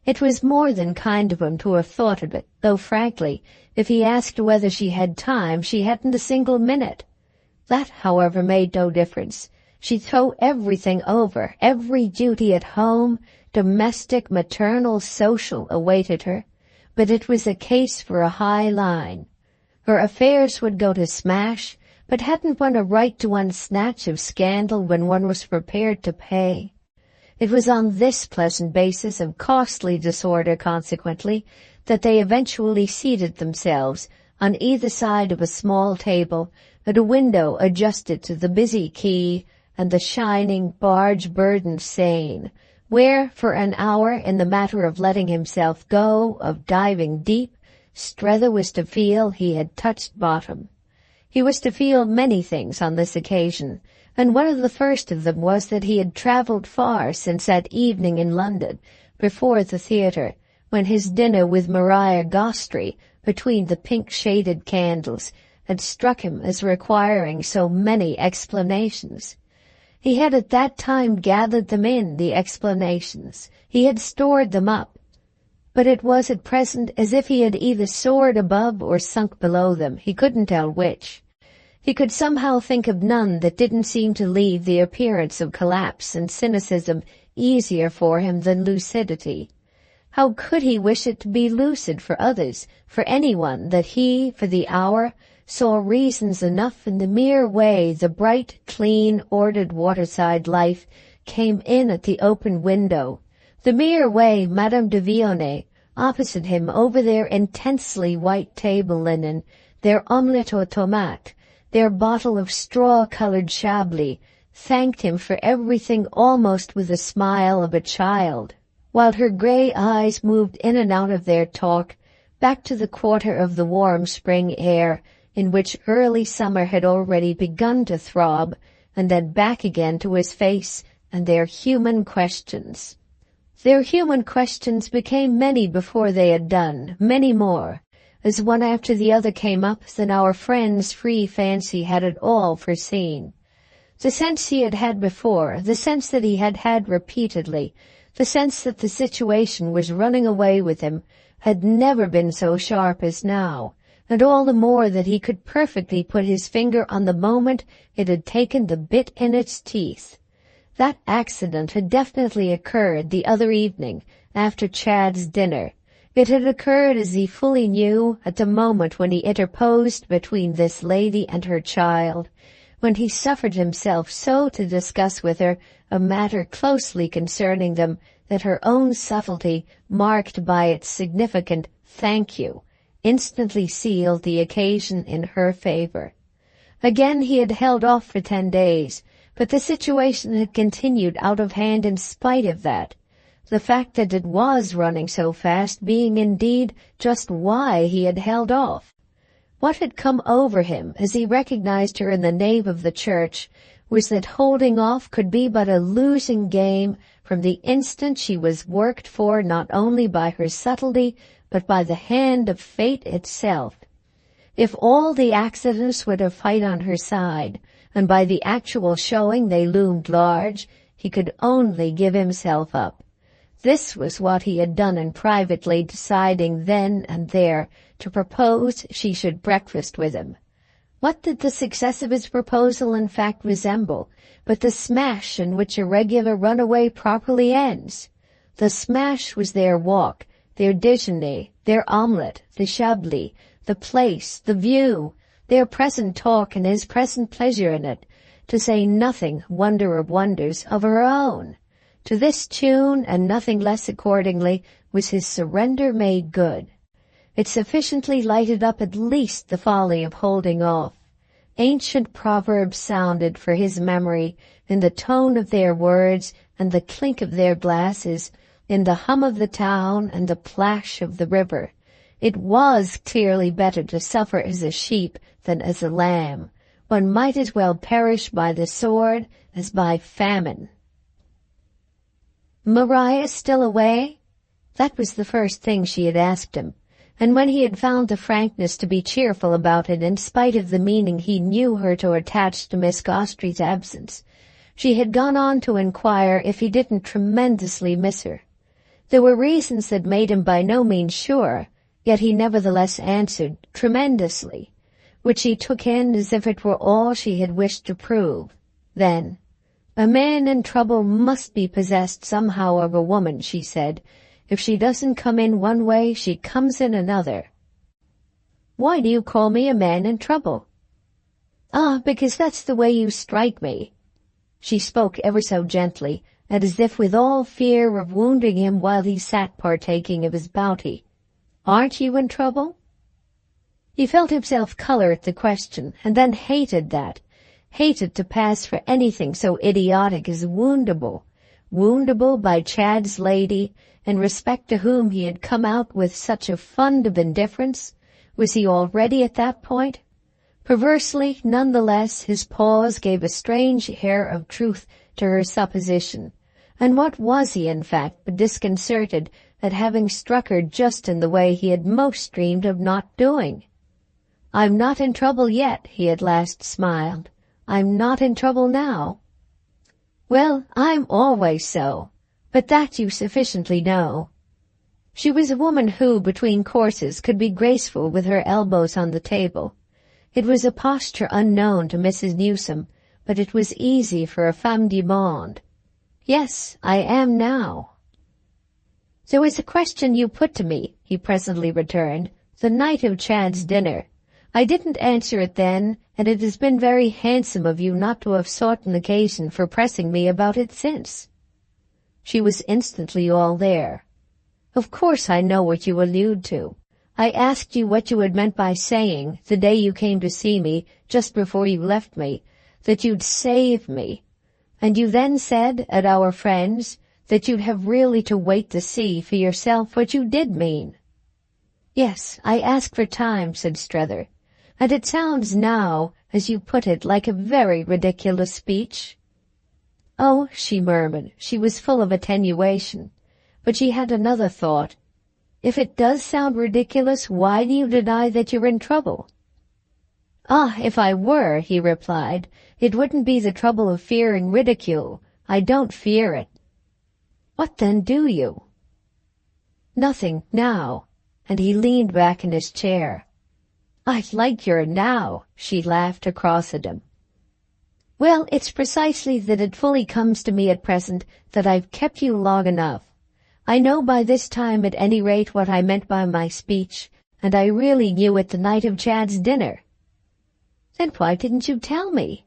It was more than kind of him to have thought of it, though frankly, if he asked whether she had time, she hadn't a single minute. That, however, made no difference. She'd throw everything over, every duty at home, domestic, maternal, social, awaited her. But it was a case for a high line. Her affairs would go to smash, but hadn't one a right to one snatch of scandal when one was prepared to pay? It was on this pleasant basis of costly disorder, consequently, that they eventually seated themselves on either side of a small table at a window adjusted to the busy quay and the shining, barge-burdened Seine, where, for an hour, in the matter of letting himself go, of diving deep, Strether was to feel he had touched bottom. He was to feel many things on this occasion, and one of the first of them was that he had travelled far since that evening in London, before the theatre, when his dinner with Maria Gostry, between the pink-shaded candles, had struck him as requiring so many explanations. He had at that time gathered them in, the explanations. He had stored them up. But it was at present as if he had either soared above or sunk below them. He couldn't tell which. He could somehow think of none that didn't seem to leave the appearance of collapse and cynicism easier for him than lucidity. How could he wish it to be lucid for others, for anyone, that he, for the hour, saw reasons enough in the mere way the bright, clean, ordered waterside life came in at the open window, the mere way Madame de Vionnet, opposite him over their intensely white table linen, their omelette aux tomates, their bottle of straw-colored Chablis, thanked him for everything almost with the smile of a child, while her grey eyes moved in and out of their talk, back to the quarter of the warm spring air, in which early summer had already begun to throb, and then back again to his face and their human questions. Their human questions became many before they had done, many more, as one after the other came up than our friend's free fancy had at all foreseen. The sense he had had before, the sense that he had had repeatedly, the sense that the situation was running away with him, had never been so sharp as now, and all the more that he could perfectly put his finger on the moment it had taken the bit in its teeth. That accident had definitely occurred the other evening, after Chad's dinner. It had occurred, as he fully knew, at the moment when he interposed between this lady and her child, when he suffered himself so to discuss with her a matter closely concerning them that her own subtlety, marked by its significant "thank you," instantly sealed the occasion in her favor. Again he had held off for 10 days, but the situation had continued out of hand in spite of that, the fact that it was running so fast being indeed just why he had held off. What had come over him as he recognized her in the nave of the church was that holding off could be but a losing game from the instant she was worked for not only by her subtlety but by the hand of fate itself. If all the accidents were to fight on her side, and by the actual showing they loomed large, he could only give himself up. This was what he had done in privately deciding then and there to propose she should breakfast with him. What did the success of his proposal in fact resemble but the smash in which a regular runaway properly ends? The smash was their walk, their déjeuner, their omelette, the Chablis, the place, the view, their present talk and his present pleasure in it, to say nothing, wonder of wonders, of her own. To this tune, and nothing less accordingly, was his surrender made good. It sufficiently lighted up at least the folly of holding off. Ancient proverbs sounded for his memory in the tone of their words and the clink of their glasses, in the hum of the town and the plash of the river. It was clearly better to suffer as a sheep than as a lamb. One might as well perish by the sword as by famine. Maria still away? That was the first thing she had asked him, and when he had found the frankness to be cheerful about it in spite of the meaning he knew her to attach to Miss Gostry's absence, she had gone on to inquire if he didn't tremendously miss her. There were reasons that made him by no means sure, yet he nevertheless answered tremendously, which she took in as if it were all she had wished to prove. Then, "A man in trouble must be possessed somehow of a woman," she said. "If she doesn't come in one way, she comes in another." "Why do you call me a man in trouble?" "Ah, because that's the way you strike me." She spoke ever so gently, and as if with all fear of wounding him while he sat partaking of his bounty. "Aren't you in trouble?" He felt himself color at the question, and then hated to pass for anything so idiotic as woundable by Chad's lady, in respect to whom he had come out with such a fund of indifference. Was he already at that point? Perversely, none the less, his pause gave a strange air of truth to her supposition. And what was he, in fact, but disconcerted at having struck her just in the way he had most dreamed of not doing? "I'm not in trouble yet," he at last smiled. "I'm not in trouble now." "Well, I'm always so, but that you sufficiently know." She was a woman who, between courses, could be graceful with her elbows on the table. It was a posture unknown to Mrs. Newsome, but it was easy for a femme du monde. "Yes, I am now." "There was a question you put to me," he presently returned, "the night of Chad's dinner. I didn't answer it then, and it has been very handsome of you not to have sought an occasion for pressing me about it since." She was instantly all there. "Of course I know what you allude to. I asked you what you had meant by saying, the day you came to see me, just before you left me, that you'd save me. And you then said, at our friends, that you'd have really to wait to see for yourself what you did mean." "Yes, I asked for time," said Strether. "And it sounds now, as you put it, like a very ridiculous speech." "Oh," she murmured. She was full of attenuation. But she had another thought. "If it does sound ridiculous, why do you deny that you're in trouble?" "Ah, if I were," he replied, "it wouldn't be the trouble of fearing ridicule. I don't fear it." "What then do you?" "Nothing, now," and he leaned back in his chair. "I like your now," she laughed across at him. "Well, it's precisely that it fully comes to me at present that I've kept you long enough. I know by this time at any rate what I meant by my speech, and I really knew it the night of Chad's dinner." "Then why didn't you tell me?"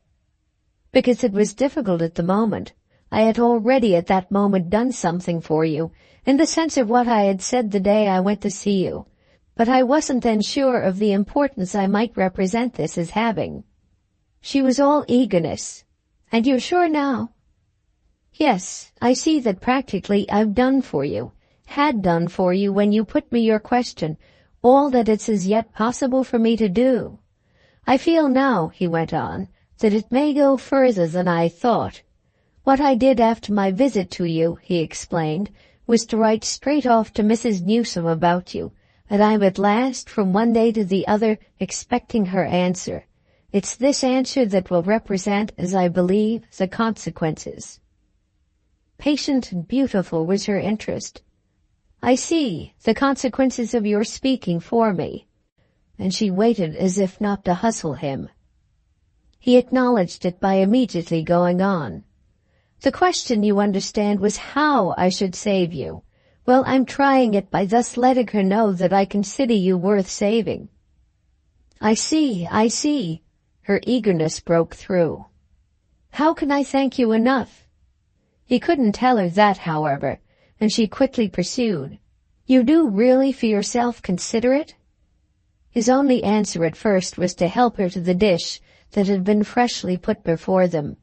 "Because it was difficult at the moment. I had already at that moment done something for you, in the sense of what I had said the day I went to see you, but I wasn't then sure of the importance I might represent this as having." She was all eagerness. "And you're sure now?" "Yes, I see that practically I've done for you, had done for you when you put me your question, all that it's as yet possible for me to do. I feel now," he went on, "that it may go further than I thought. What I did after my visit to you," he explained, "was to write straight off to Mrs. Newsome about you, and I'm at last, from one day to the other, expecting her answer. It's this answer that will represent, as I believe, the consequences." Patient and beautiful was her interest. "I see, the consequences of your speaking for me." And she waited as if not to hustle him. He acknowledged it by immediately going on. "The question, you understand, was how I should save you. Well, I'm trying it by thus letting her know that I consider you worth saving." I see. Her eagerness broke through. "How can I thank you enough?" He couldn't tell her that, however, and she quickly pursued. "You do really for yourself consider it?" His only answer at first was to help her to the dish that had been freshly put before them.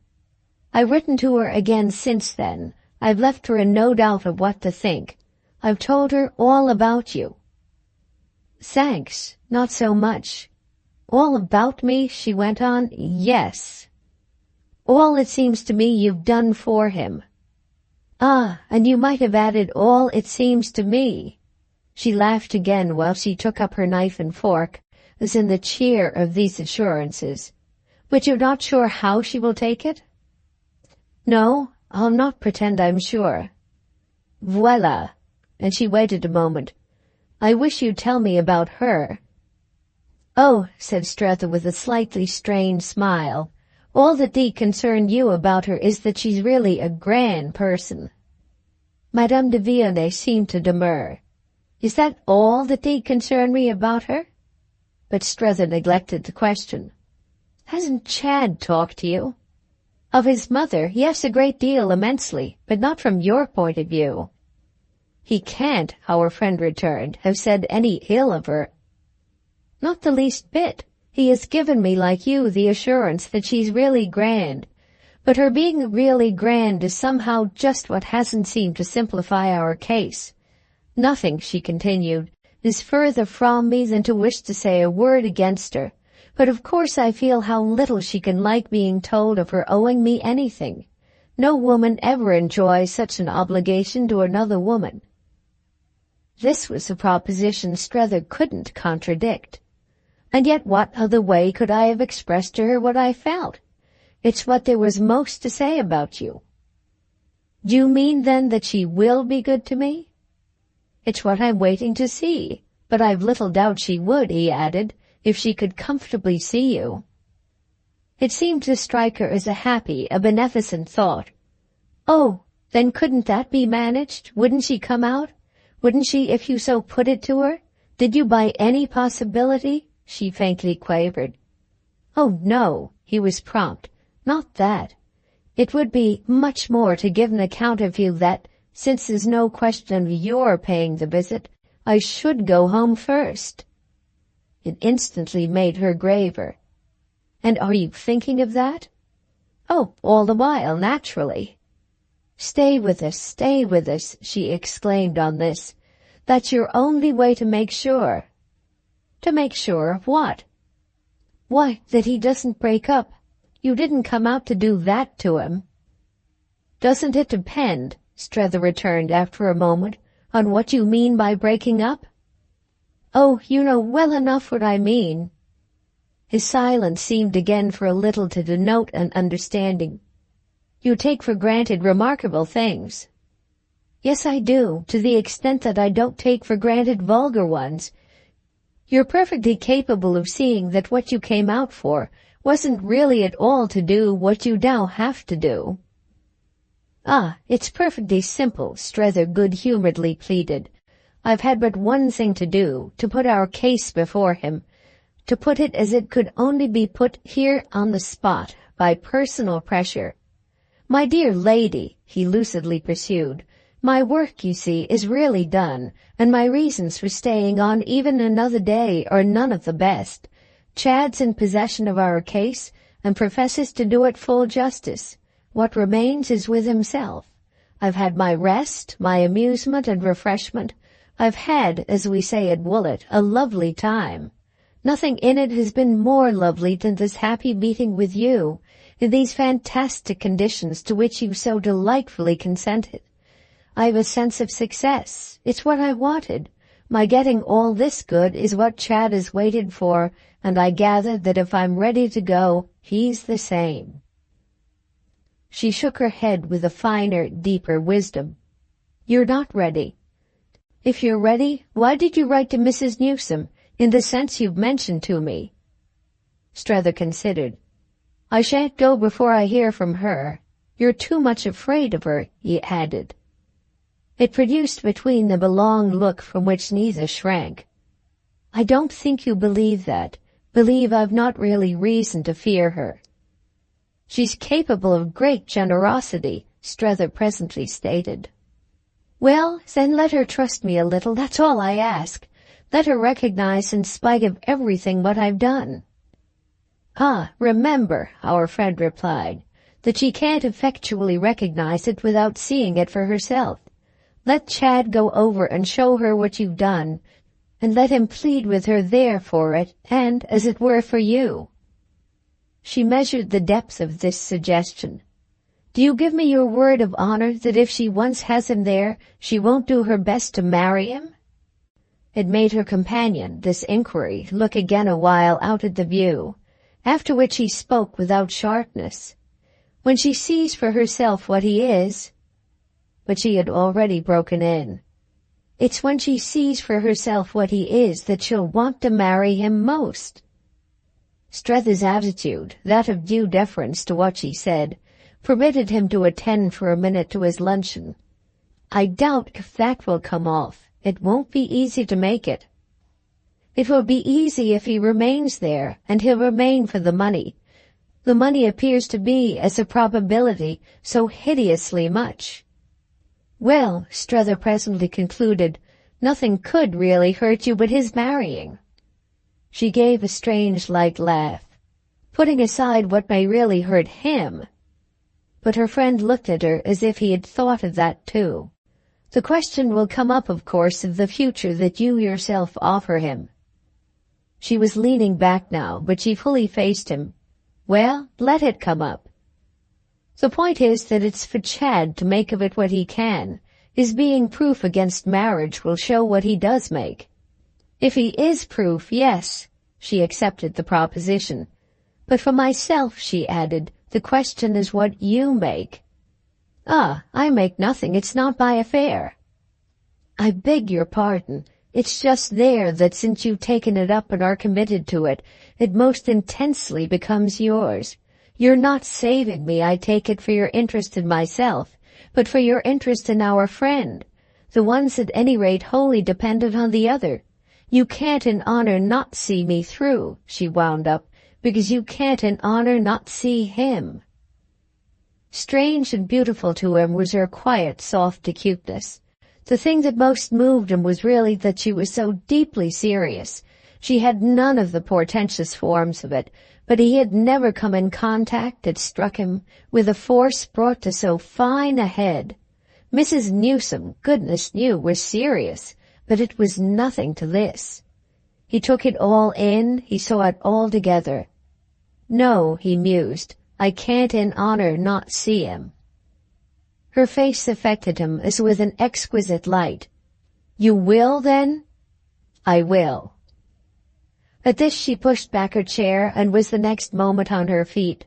"I've written to her again since then. I've left her in no doubt of what to think. I've told her all about you." "Thanks, not so much." "All about me?" she went on. "Yes." "All it seems to me you've done for him." "Ah, and you might have added all it seems to me." She laughed again while she took up her knife and fork, as in the cheer of these assurances. "But you're not sure how she will take it?" "No, I'll not pretend I'm sure." "Voila. and she waited a moment. "I wish you'd tell me about her." "Oh," said Strether with a slightly strained smile, "all that need concern you about her is that she's really a grand person." Madame de Vionnet seemed to demur. "Is that all that need concern me about her?" But Strether neglected the question. "Hasn't Chad talked to you?" "Of his mother, yes, a great deal, immensely, but not from your point of view." "He can't," our friend returned, "have said any ill of her." "Not the least bit. He has given me, like you, the assurance that she's really grand. But her being really grand is somehow just what hasn't seemed to simplify our case. Nothing," she continued, "is further from me than to wish to say a word against her. But of course I feel how little she can like being told of her owing me anything. No woman ever enjoys such an obligation to another woman." This was a proposition Strether couldn't contradict. "And yet what other way could I have expressed to her what I felt? It's what there was most to say about you." "Do you mean, then, that she will be good to me?" "It's what I'm waiting to see. But I've little doubt she would," he added, "if she could comfortably see you." It seemed to strike her as a happy, a beneficent thought. "Oh, then couldn't that be managed? Wouldn't she come out? Wouldn't she, if you so put it to her? Did you by any possibility?" she faintly quavered. "Oh, no," he was prompt. "Not that. It would be much more to give an account of you that, since there's no question of your paying the visit, I should go home first." It instantly made her graver. "And are you thinking of that?" "Oh, all the while, naturally." Stay with us," she exclaimed on this. "That's your only way to make sure." "To make sure of what?" "Why, that he doesn't break up. You didn't come out to do that to him." "Doesn't it depend," Strether returned after a moment, "on what you mean by breaking up?" "Oh, you know well enough what I mean." His silence seemed again for a little to denote an understanding. "You take for granted remarkable things." "Yes, I do, to the extent that I don't take for granted vulgar ones. You're perfectly capable of seeing that what you came out for wasn't really at all to do what you now have to do." "Ah, it's perfectly simple," Strether good-humoredly pleaded. "I've had but one thing to do, to put our case before him, to put it as it could only be put here on the spot, by personal pressure. My dear lady," he lucidly pursued, "my work, you see, is really done, and my reasons for staying on even another day are none of the best. Chad's in possession of our case, and professes to do it full justice. What remains is with himself. I've had my rest, my amusement and refreshment. I've had, as we say at Woollet, a lovely time. Nothing in it has been more lovely than this happy meeting with you, in these fantastic conditions to which you so delightfully consented. I've a sense of success. It's what I wanted. My getting all this good is what Chad has waited for, and I gather that if I'm ready to go, he's the same." She shook her head with a finer, deeper wisdom. "You're not ready. If you're ready, why did you write to Mrs. Newsome, in the sense you've mentioned to me?" Strether considered. "I shan't go before I hear from her. You're too much afraid of her," he added. It produced between them a long look from which neither shrank. "I don't think you believe that. Believe I've not really reason to fear her." "She's capable of great generosity," Strether presently stated. "Well, then let her trust me a little, that's all I ask. Let her recognize in spite of everything what I've done." "Ah, remember," our friend replied, "that she can't effectually recognize it without seeing it for herself. Let Chad go over and show her what you've done, and let him plead with her there for it, and, as it were, for you." She measured the depth of this suggestion. "Do you give me your word of honor that if she once has him there, she won't do her best to marry him?" It made her companion, this inquiry, look again a while out at the view, after which he spoke without sharpness. "When she sees for herself what he is—" But she had already broken in. It's when she sees for herself what he is that she'll want to marry him most." Strether's attitude, that of due deference to what she said, permitted him to attend for a minute to his luncheon. "I doubt if that will come off. It won't be easy to make it." "It will be easy if he remains there, and he'll remain for the money. The money appears to me, as a probability, so hideously much." "Well," Strether presently concluded, "nothing could really hurt you but his marrying." She gave a strange light laugh. "Putting aside what may really hurt him." But her friend looked at her as if he had thought of that too. "The question will come up, of course, of the future that you yourself offer him." She was leaning back now, but she fully faced him. "Well, let it come up." "The point is that it's for Chad to make of it what he can. His being proof against marriage will show what he does make." "If he is proof, yes." She accepted the proposition. "But for myself," she added, "the question is what you make." "Ah, I make nothing. It's not my affair." "I beg your pardon. It's just there that since you've taken it up and are committed to it, it most intensely becomes yours. You're not saving me, I take it, for your interest in myself, but for your interest in our friend. The one's at any rate wholly dependent on the other. You can't in honor not see me through," she wound up, "because you can't in honor not see him." Strange and beautiful to him was her quiet, soft acuteness. The thing that most moved him was really that she was so deeply serious. She had none of the portentous forms of it, but he had never come in contact, it struck him, with a force brought to so fine a head. Mrs. Newsome, goodness knew, was serious, but it was nothing to this. He took it all in, he saw it all together. "No," he mused, "I can't in honor not see him." Her face affected him as with an exquisite light. "You will, then?" "I will." At this she pushed back her chair and was the next moment on her feet.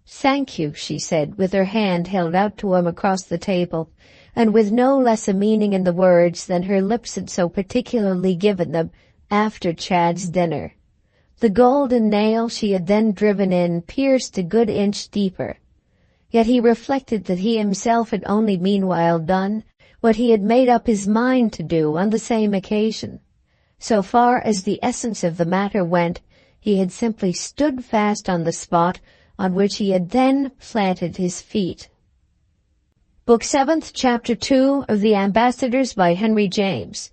"Thank you," she said, with her hand held out to him across the table, and with no less a meaning in the words than her lips had so particularly given them after Chad's dinner. The golden nail she had then driven in pierced a good inch deeper. Yet he reflected that he himself had only meanwhile done what he had made up his mind to do on the same occasion. So far as the essence of the matter went, he had simply stood fast on the spot on which he had then planted his feet. Book 7th, Chapter 2 of The Ambassadors by Henry James.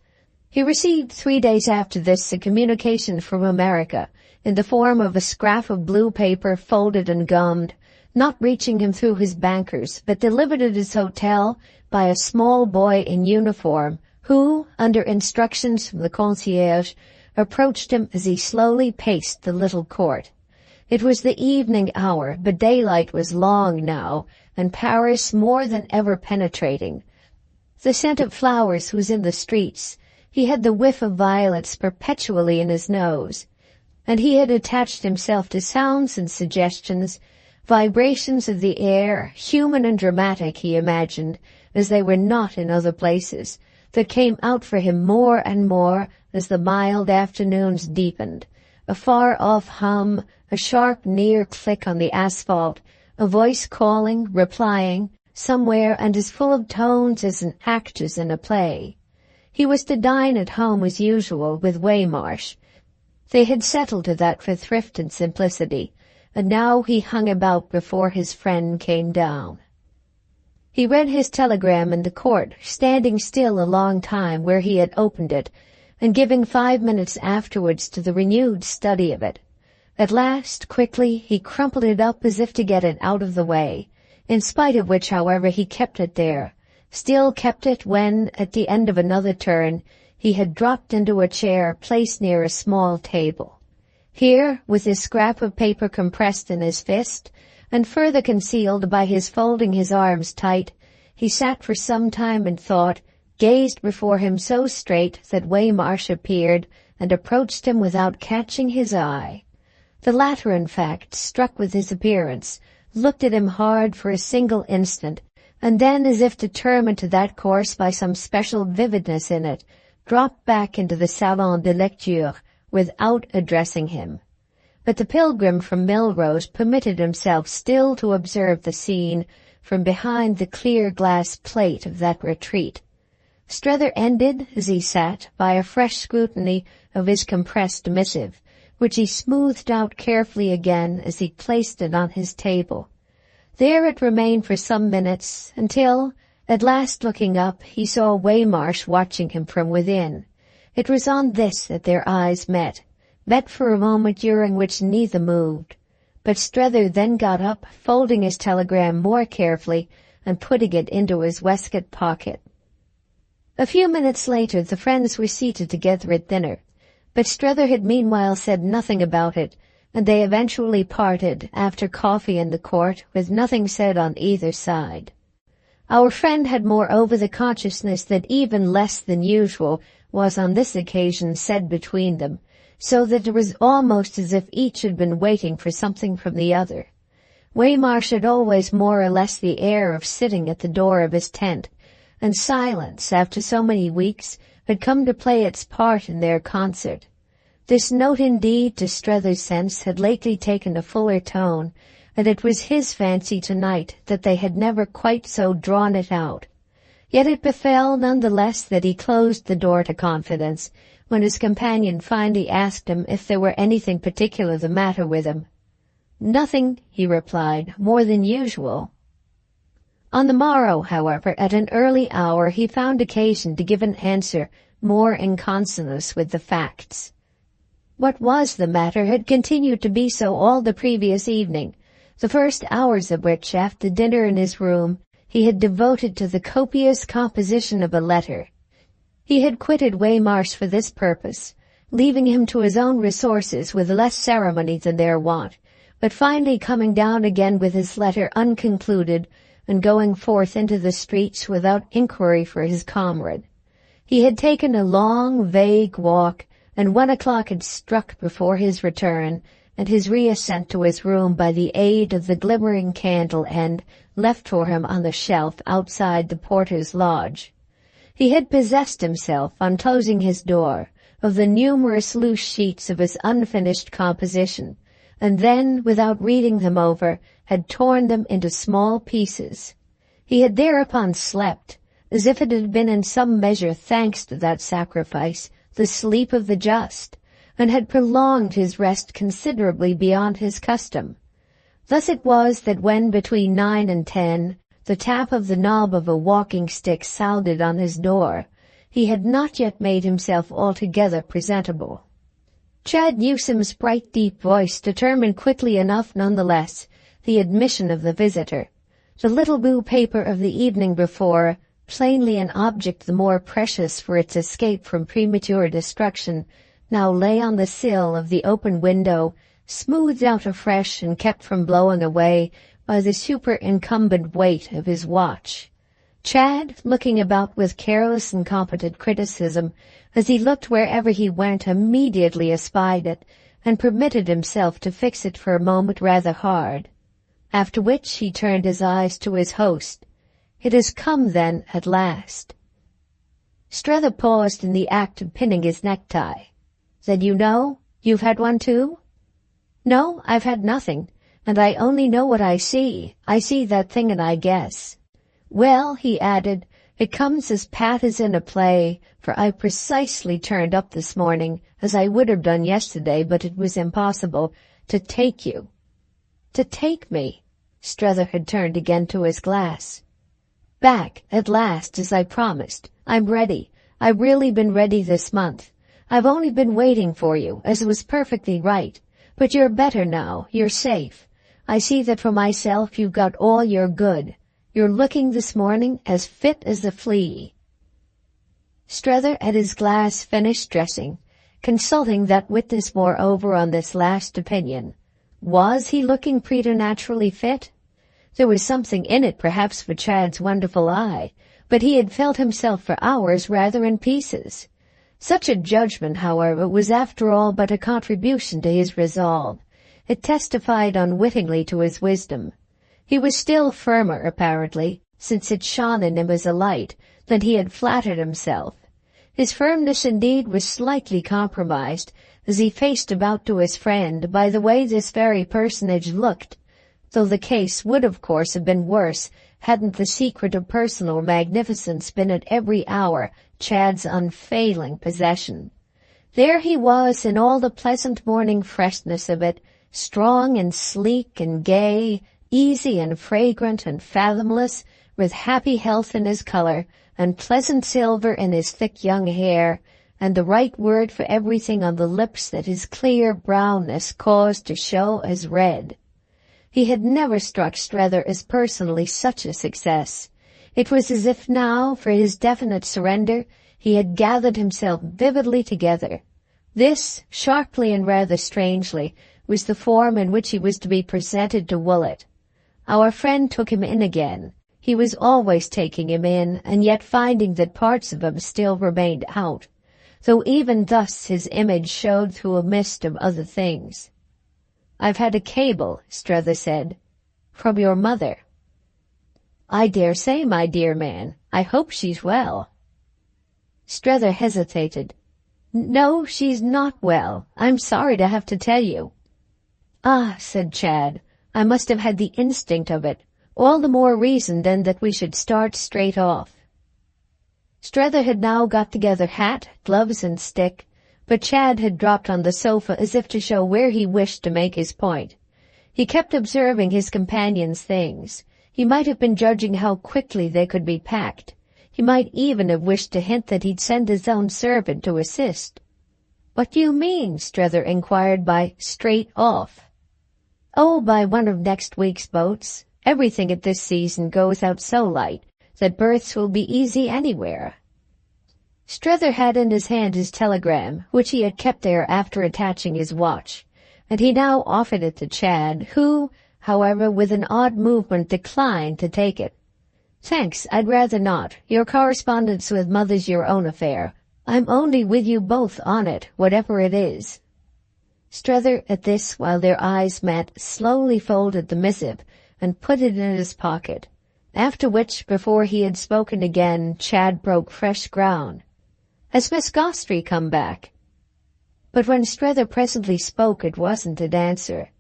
He received 3 days after this a communication from America, in the form of a scrap of blue paper folded and gummed, not reaching him through his bankers, but delivered at his hotel by a small boy in uniform, who, under instructions from the concierge, approached him as he slowly paced the little court. It was the evening hour, but daylight was long now, and Paris more than ever penetrating. The scent of flowers was in the streets. He had the whiff of violets perpetually in his nose, and he had attached himself to sounds and suggestions, vibrations of the air, human and dramatic, he imagined, as they were not in other places, that came out for him more and more as the mild afternoons deepened. A far-off hum, a sharp near click on the asphalt, a voice calling, replying, somewhere, and as full of tones as an actress in a play. He was to dine at home as usual with Waymarsh. They had settled to that for thrift and simplicity, and now he hung about before his friend came down. He read his telegram in the court, standing still a long time where he had opened it, and giving 5 minutes afterwards to the renewed study of it. At last, quickly, he crumpled it up as if to get it out of the way, in spite of which, however, he kept it there, still kept it when, at the end of another turn, he had dropped into a chair placed near a small table. Here, with his scrap of paper compressed in his fist, and further concealed by his folding his arms tight, he sat for some time in thought, gazed before him so straight that Waymarsh appeared and approached him without catching his eye. The latter, in fact, struck with his appearance, looked at him hard for a single instant, and then, as if determined to that course by some special vividness in it, dropped back into the salon de lecture without addressing him. But the pilgrim from Melrose permitted himself still to observe the scene from behind the clear glass plate of that retreat. Strether ended, as he sat, by a fresh scrutiny of his compressed missive, which he smoothed out carefully again as he placed it on his table. There it remained for some minutes, until, at last looking up, he saw Waymarsh watching him from within. It was on this that their eyes met for a moment during which neither moved. But Strether then got up, folding his telegram more carefully and putting it into his waistcoat pocket. A few minutes later the friends were seated together at dinner, but Strether had meanwhile said nothing about it, and they eventually parted after coffee in the court with nothing said on either side. Our friend had moreover the consciousness that even less than usual was on this occasion said between them, so that it was almost as if each had been waiting for something from the other. Waymarsh had always more or less the air of sitting at the door of his tent, and silence, after so many weeks, had come to play its part in their concert. This note indeed, to Strether's sense, had lately taken a fuller tone, and it was his fancy tonight that they had never quite so drawn it out. Yet it befell none the less that he closed the door to confidence when his companion finally asked him if there were anything particular the matter with him. "Nothing," he replied, "more than usual." On the morrow, however, at an early hour, he found occasion to give an answer more in consonance with the facts. What was the matter had continued to be so all the previous evening, the first hours of which, after dinner in his room, he had devoted to the copious composition of a letter. He had quitted Waymarsh for this purpose, leaving him to his own resources with less ceremony than their wont, but finally coming down again with his letter unconcluded and going forth into the streets without inquiry for his comrade. He had taken a long, vague walk, and 1 o'clock had struck before his return and his reascent to his room by the aid of the glimmering candle end left for him on the shelf outside the porter's lodge. He had possessed himself, on closing his door, of the numerous loose sheets of his unfinished composition, and then, without reading them over, had torn them into small pieces. He had thereupon slept, as if it had been in some measure thanks to that sacrifice, the sleep of the just, and had prolonged his rest considerably beyond his custom. Thus it was that when between 9 and 10 the tap of the knob of a walking-stick sounded on his door, he had not yet made himself altogether presentable. Chad Newsome's bright deep voice determined quickly enough none the less the admission of the visitor. The little blue paper of the evening before, plainly an object the more precious for its escape from premature destruction, now lay on the sill of the open window, smoothed out afresh and kept from blowing away by the superincumbent weight of his watch. Chad, looking about with careless and competent criticism, as he looked wherever he went, immediately espied it, and permitted himself to fix it for a moment rather hard. After which he turned his eyes to his host. "It has come, then, at last." Strether paused in the act of pinning his necktie. "Then you know? You've had one too?" "No, I've had nothing, and I only know what I see. I see that thing and I guess. Well," he added, "it comes as pat as in a play, for I precisely turned up this morning, as I would have done yesterday, but it was impossible, to take you." "To take me?" Strether had turned again to his glass. "Back, at last, as I promised. I'm ready. I've really been ready this month. I've only been waiting for you, as was perfectly right. But you're better now. You're safe. I see that for myself you've got all your good. You're looking this morning as fit as a flea." Strether at his glass finished dressing, consulting that witness moreover on this last opinion. Was he looking preternaturally fit? There was something in it perhaps for Chad's wonderful eye, but he had felt himself for hours rather in pieces. Such a judgment, however, was after all but a contribution to his resolve. It testified unwittingly to his wisdom. He was still firmer, apparently, since it shone in him as a light, than he had flattered himself. His firmness indeed was slightly compromised as he faced about to his friend by the way this very personage looked, though the case would of course have been worse hadn't the secret of personal magnificence been at every hour Chad's unfailing possession. There he was in all the pleasant morning freshness of it, strong and sleek and gay, easy and fragrant and fathomless, with happy health in his color, and pleasant silver in his thick young hair, and the right word for everything on the lips that his clear brownness caused to show as red. He had never struck Strether as personally such a success. It was as if now, for his definite surrender, he had gathered himself vividly together. This, sharply and rather strangely, was the form in which he was to be presented to Woollett. Our friend took him in again. He was always taking him in, and yet finding that parts of him still remained out, though even thus his image showed through a mist of other things. "I've had a cable," Strether said. "From your mother." "I dare say, my dear man. I hope she's well." Strether hesitated. "No, she's not well. I'm sorry to have to tell you." "Ah," said Chad, "I must have had the instinct of it. All the more reason, then, that we should start straight off." Strether had now got together hat, gloves, and stick, but Chad had dropped on the sofa as if to show where he wished to make his point. He kept observing his companion's things. He might have been judging how quickly they could be packed. He might even have wished to hint that he'd send his own servant to assist. "What do you mean?" Strether inquired by straight off. "Oh, by one of next week's boats. Everything at this season goes out so light that berths will be easy anywhere." Strether had in his hand his telegram, which he had kept there after attaching his watch, and he now offered it to Chad, who, however, with an odd movement declined to take it. "Thanks, I'd rather not. Your correspondence with Mother's your own affair. I'm only with you both on it, whatever it is." Strether, at this, while their eyes met, slowly folded the missive and put it in his pocket, after which, before he had spoken again, Chad broke fresh ground. "Has Miss Gostrey come back?" But when Strether presently spoke, it wasn't an answer.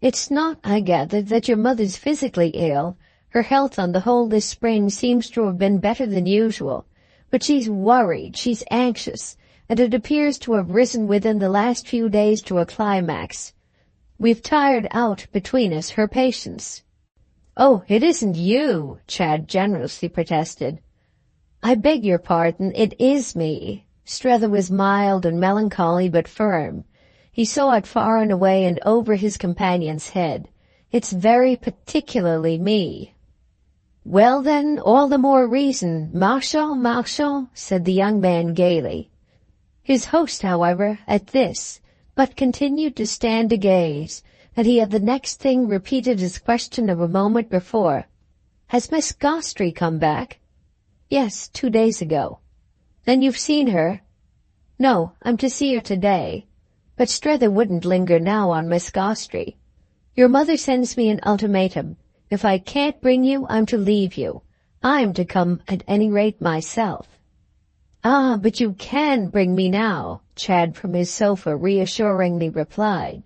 "It's not, I gather, that your mother's physically ill. Her health on the whole this spring seems to have been better than usual, but she's worried, she's anxious, and it appears to have risen within the last few days to a climax. We've tired out, between us, her patience." "Oh, it isn't you," Chad generously protested. "I beg your pardon, it is me." Strether was mild and melancholy but firm. He saw it far and away and over his companion's head. "It's very particularly me." "Well then, all the more reason. Marchons, said the young man gaily. His host, however, at this, but continued to stand agaze, and he had the next thing repeated his question of a moment before. "Has Miss Gostrey come back?" "Yes, 2 days ago." "Then you've seen her?" "No, I'm to see her today." But Strether wouldn't linger now on Miss Gostrey. "Your mother sends me an ultimatum. If I can't bring you, I'm to leave you. I'm to come at any rate myself." "Ah, but you can bring me now," Chad from his sofa reassuringly replied.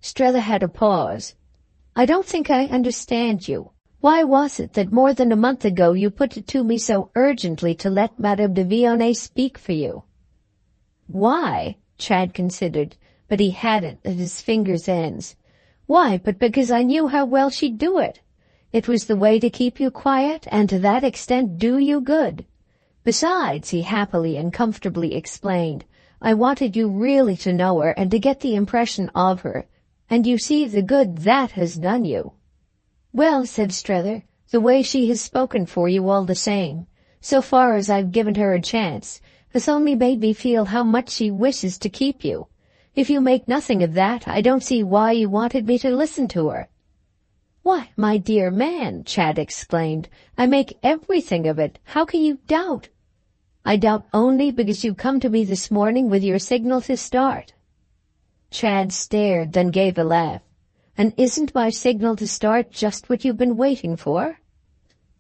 Strether had a pause. "I don't think I understand you. Why was it that more than a month ago you put it to me so urgently to let Madame de Vionnet speak for you?" "Why?" Chad considered, but he had it at his fingers' ends. "Why, but because I knew how well she'd do it. It was the way to keep you quiet and to that extent do you good. Besides," he happily and comfortably explained, "I wanted you really to know her and to get the impression of her, and you see the good that has done you." "Well," said Strether, "the way she has spoken for you all the same, so far as I've given her a chance, has only made me feel how much she wishes to keep you. If you make nothing of that, I don't see why you wanted me to listen to her." "Why, my dear man," Chad exclaimed, "I make everything of it. How can you doubt?" "I doubt only because you come to me this morning with your signal to start." Chad stared, then gave a laugh. "And isn't my signal to start just what you've been waiting for?"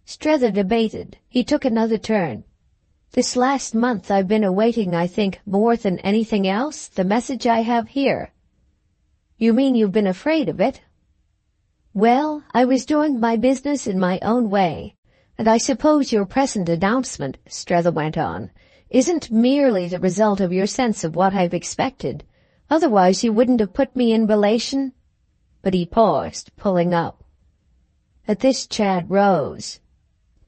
Strether debated. He took another turn. This last month I've been awaiting, I think, more than anything else, the message I have here. You mean you've been afraid of it? Well, I was doing my business in my own way, and I suppose your present announcement, Strether went on, isn't merely the result of your sense of what I've expected. Otherwise you wouldn't have put me in relation. But he paused, pulling up. At this Chad rose.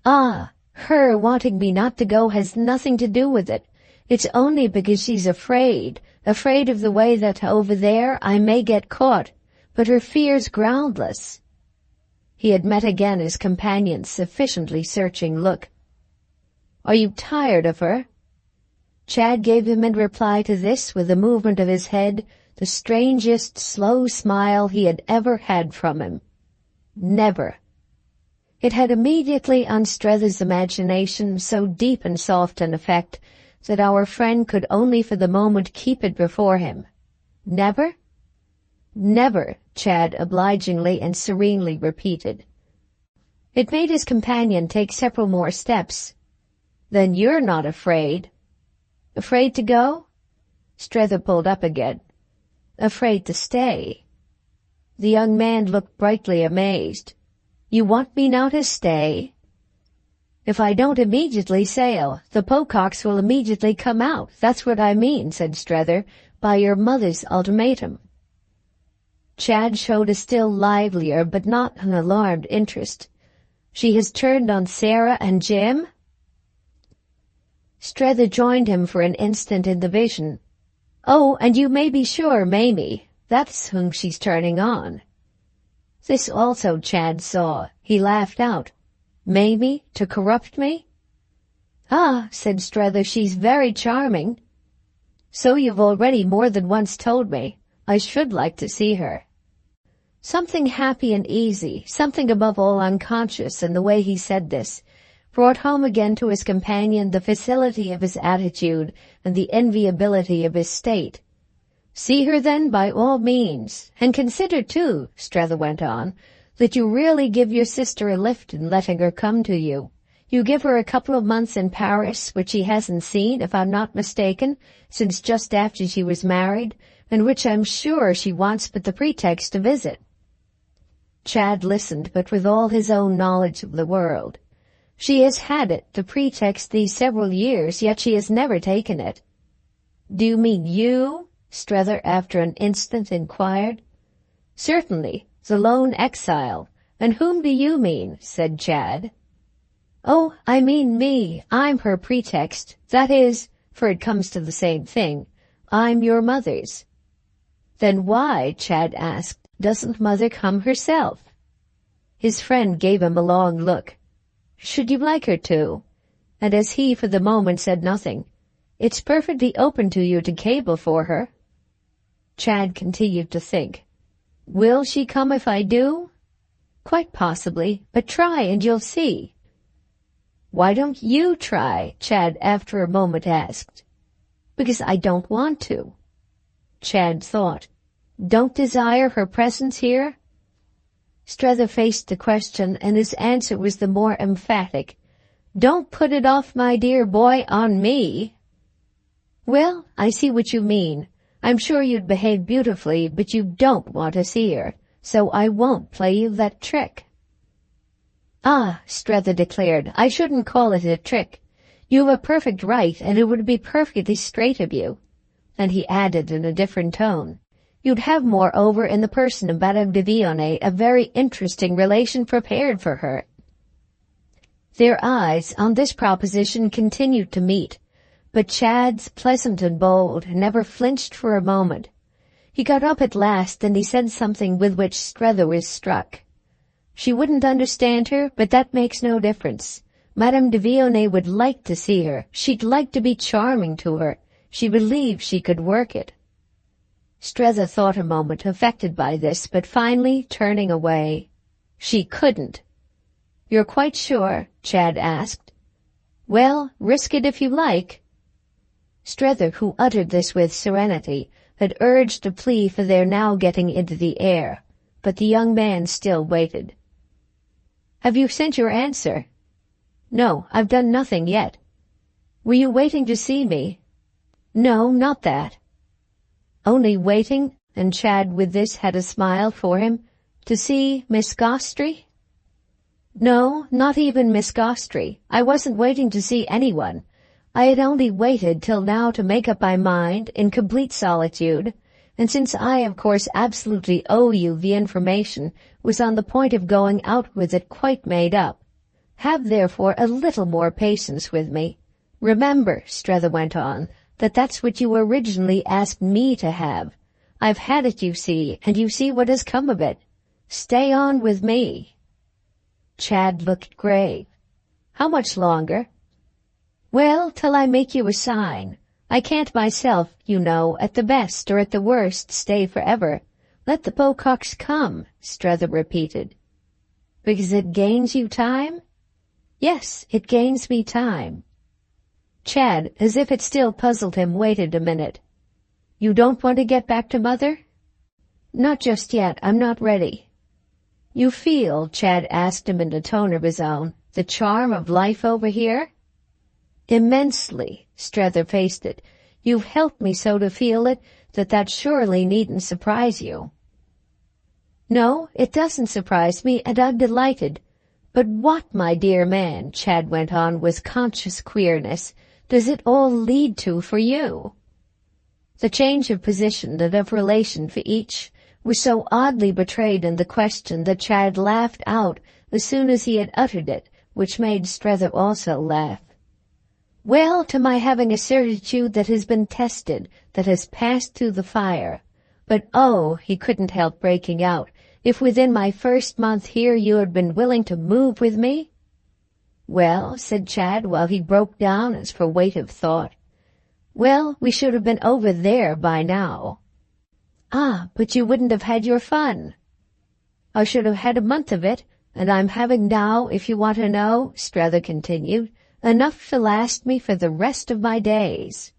Ah, her wanting me not to go has nothing to do with it. It's only because she's afraid of the way that over there I may get caught, but her fear's groundless. He had met again his companion's sufficiently searching look. Are you tired of her? Chad gave him in reply to this, with a movement of his head, the strangest slow smile he had ever had from him. Never. It had immediately on Strether's imagination so deep and soft an effect that our friend could only for the moment keep it before him. Never? Never, Chad obligingly and serenely repeated. It made his companion take several more steps. Then you're not afraid? Afraid to go? Strether pulled up again. Afraid to stay. The young man looked brightly amazed. You want me now to stay? If I don't immediately sail, the Pococks will immediately come out. That's what I mean, said Strether, by your mother's ultimatum. Chad showed a still livelier but not an alarmed interest. She has turned on Sarah and Jim? Strether joined him for an instant in the vision. Oh, and you may be sure Mamie, that's whom she's turning on. This also Chad saw. He laughed out. Mamie, to corrupt me? Ah, said Strether, she's very charming. So you've already more than once told me. I should like to see her. Something happy and easy, something above all unconscious in the way he said this, brought home again to his companion the facility of his attitude and the enviability of his state. See her then by all means, and consider too, Strether went on, that you really give your sister a lift in letting her come to you. You give her a couple of months in Paris, which she hasn't seen, if I'm not mistaken, since just after she was married, and which I'm sure she wants but the pretext to visit. Chad listened, but with all his own knowledge of the world. She has had it, the pretext, these several years, yet she has never taken it. Do you mean you? Strether, after an instant, inquired. Certainly, the lone exile. And whom do you mean? Said Chad. Oh, I mean me. I'm her pretext. That is, for it comes to the same thing, I'm your mother's. Then why, Chad asked, doesn't Mother come herself? His friend gave him a long look. Should you like her to? And as he for the moment said nothing, it's perfectly open to you to cable for her. Chad continued to think. Will she come if I do? Quite possibly, but try and you'll see. Why don't you try? Chad after a moment asked. Because I don't want to. Chad thought. Don't desire her presence here? Strether faced the question, and his answer was the more emphatic. Don't put it off, my dear boy, on me. Well, I see what you mean. I'm sure you'd behave beautifully, but you don't want to see her, so I won't play you that trick. Ah, Strether declared, I shouldn't call it a trick. You've a perfect right, and it would be perfectly straight of you. And he added in a different tone, you'd have, moreover, in the person of Madame de Vionnet, a very interesting relation prepared for her. Their eyes, on this proposition, continued to meet, but Chad's, pleasant and bold, never flinched for a moment. He got up at last, and he said something with which Strether was struck. She wouldn't understand her, but that makes no difference. Madame de Vionnet would like to see her. She'd like to be charming to her. She believed she could work it. Strether thought a moment, affected by this, but finally, turning away. She couldn't. You're quite sure? Chad asked. Well, risk it if you like. Strether, who uttered this with serenity, had urged a plea for their now getting into the air, but the young man still waited. Have you sent your answer? No, I've done nothing yet. Were you waiting to see me? No, not that. Only waiting, and Chad with this had a smile for him, to see Miss Gostry? No, not even Miss Gostry. I wasn't waiting to see anyone. I had only waited till now to make up my mind in complete solitude, and since I, of course, absolutely owe you the information, was on the point of going out with it quite made up. Have therefore a little more patience with me. Remember, Strether went on, that that's what you originally asked me to have. I've had it, you see, and you see what has come of it. Stay on with me. Chad looked grave. How much longer? Well, till I make you a sign. I can't myself, you know, at the best or at the worst, stay forever. Let the Pococks come, Strether repeated. Because it gains you time? Yes, it gains me time. Chad, as if it still puzzled him, waited a minute. You don't want to get back to Mother? Not just yet. I'm not ready. You feel, Chad asked him in a tone of his own, the charm of life over here? Immensely, Strether faced it. You've helped me so to feel it that surely needn't surprise you. No, it doesn't surprise me, and I'm delighted. But what, my dear man, Chad went on with conscious queerness, does it all lead to for you? The change of position and of relation for each was so oddly betrayed in the question that Chad laughed out as soon as he had uttered it, which made Strether also laugh. Well, to my having a certitude that has been tested, that has passed through the fire. But oh, he couldn't help breaking out, if within my first month here you had been willing to move with me? Well, said Chad while he broke down as for weight of thought. Well, we should have been over there by now. Ah, but you wouldn't have had your fun. I should have had a month of it, and I'm having now, if you want to know, Strether continued, enough to last me for the rest of my days.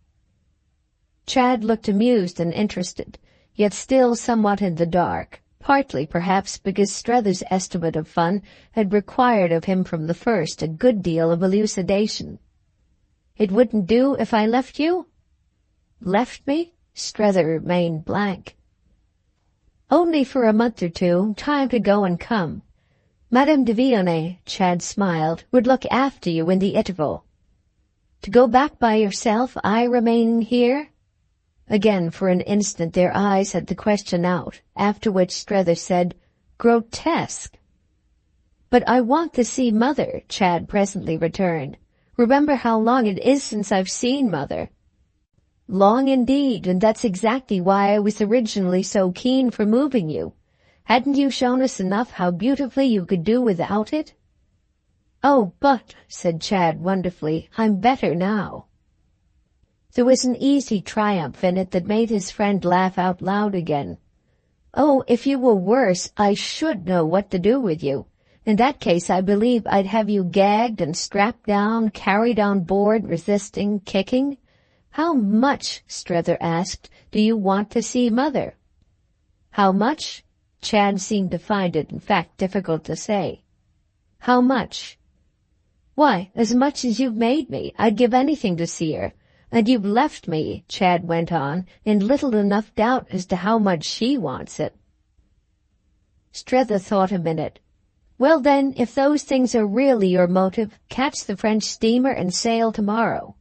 Chad looked amused and interested, yet still somewhat in the dark, partly perhaps because Strether's estimate of fun had required of him from the first a good deal of elucidation. It wouldn't do if I left you? Left me? Strether remained blank. Only for a month or two, time to go and come. Madame de Vionnet, Chad smiled, would look after you in the interval. To go back by yourself, I remaining here? Again, for an instant, their eyes had the question out, after which Strether said, Grotesque. But I want to see Mother, Chad presently returned. Remember how long it is since I've seen Mother. Long indeed, and that's exactly why I was originally so keen for moving you. Hadn't you shown us enough how beautifully you could do without it? Oh, but, said Chad wonderfully, I'm better now. There was an easy triumph in it that made his friend laugh out loud again. Oh, if you were worse, I should know what to do with you. In that case, I believe I'd have you gagged and strapped down, carried on board, resisting, kicking. How much, Strether asked, do you want to see Mother? How much? Chad seemed to find it, in fact, difficult to say. How much? Why, as much as you've made me. I'd give anything to see her. And you've left me, Chad went on, in little enough doubt as to how much she wants it. Strether thought a minute. Well then, if those things are really your motive, catch the French steamer and sail tomorrow.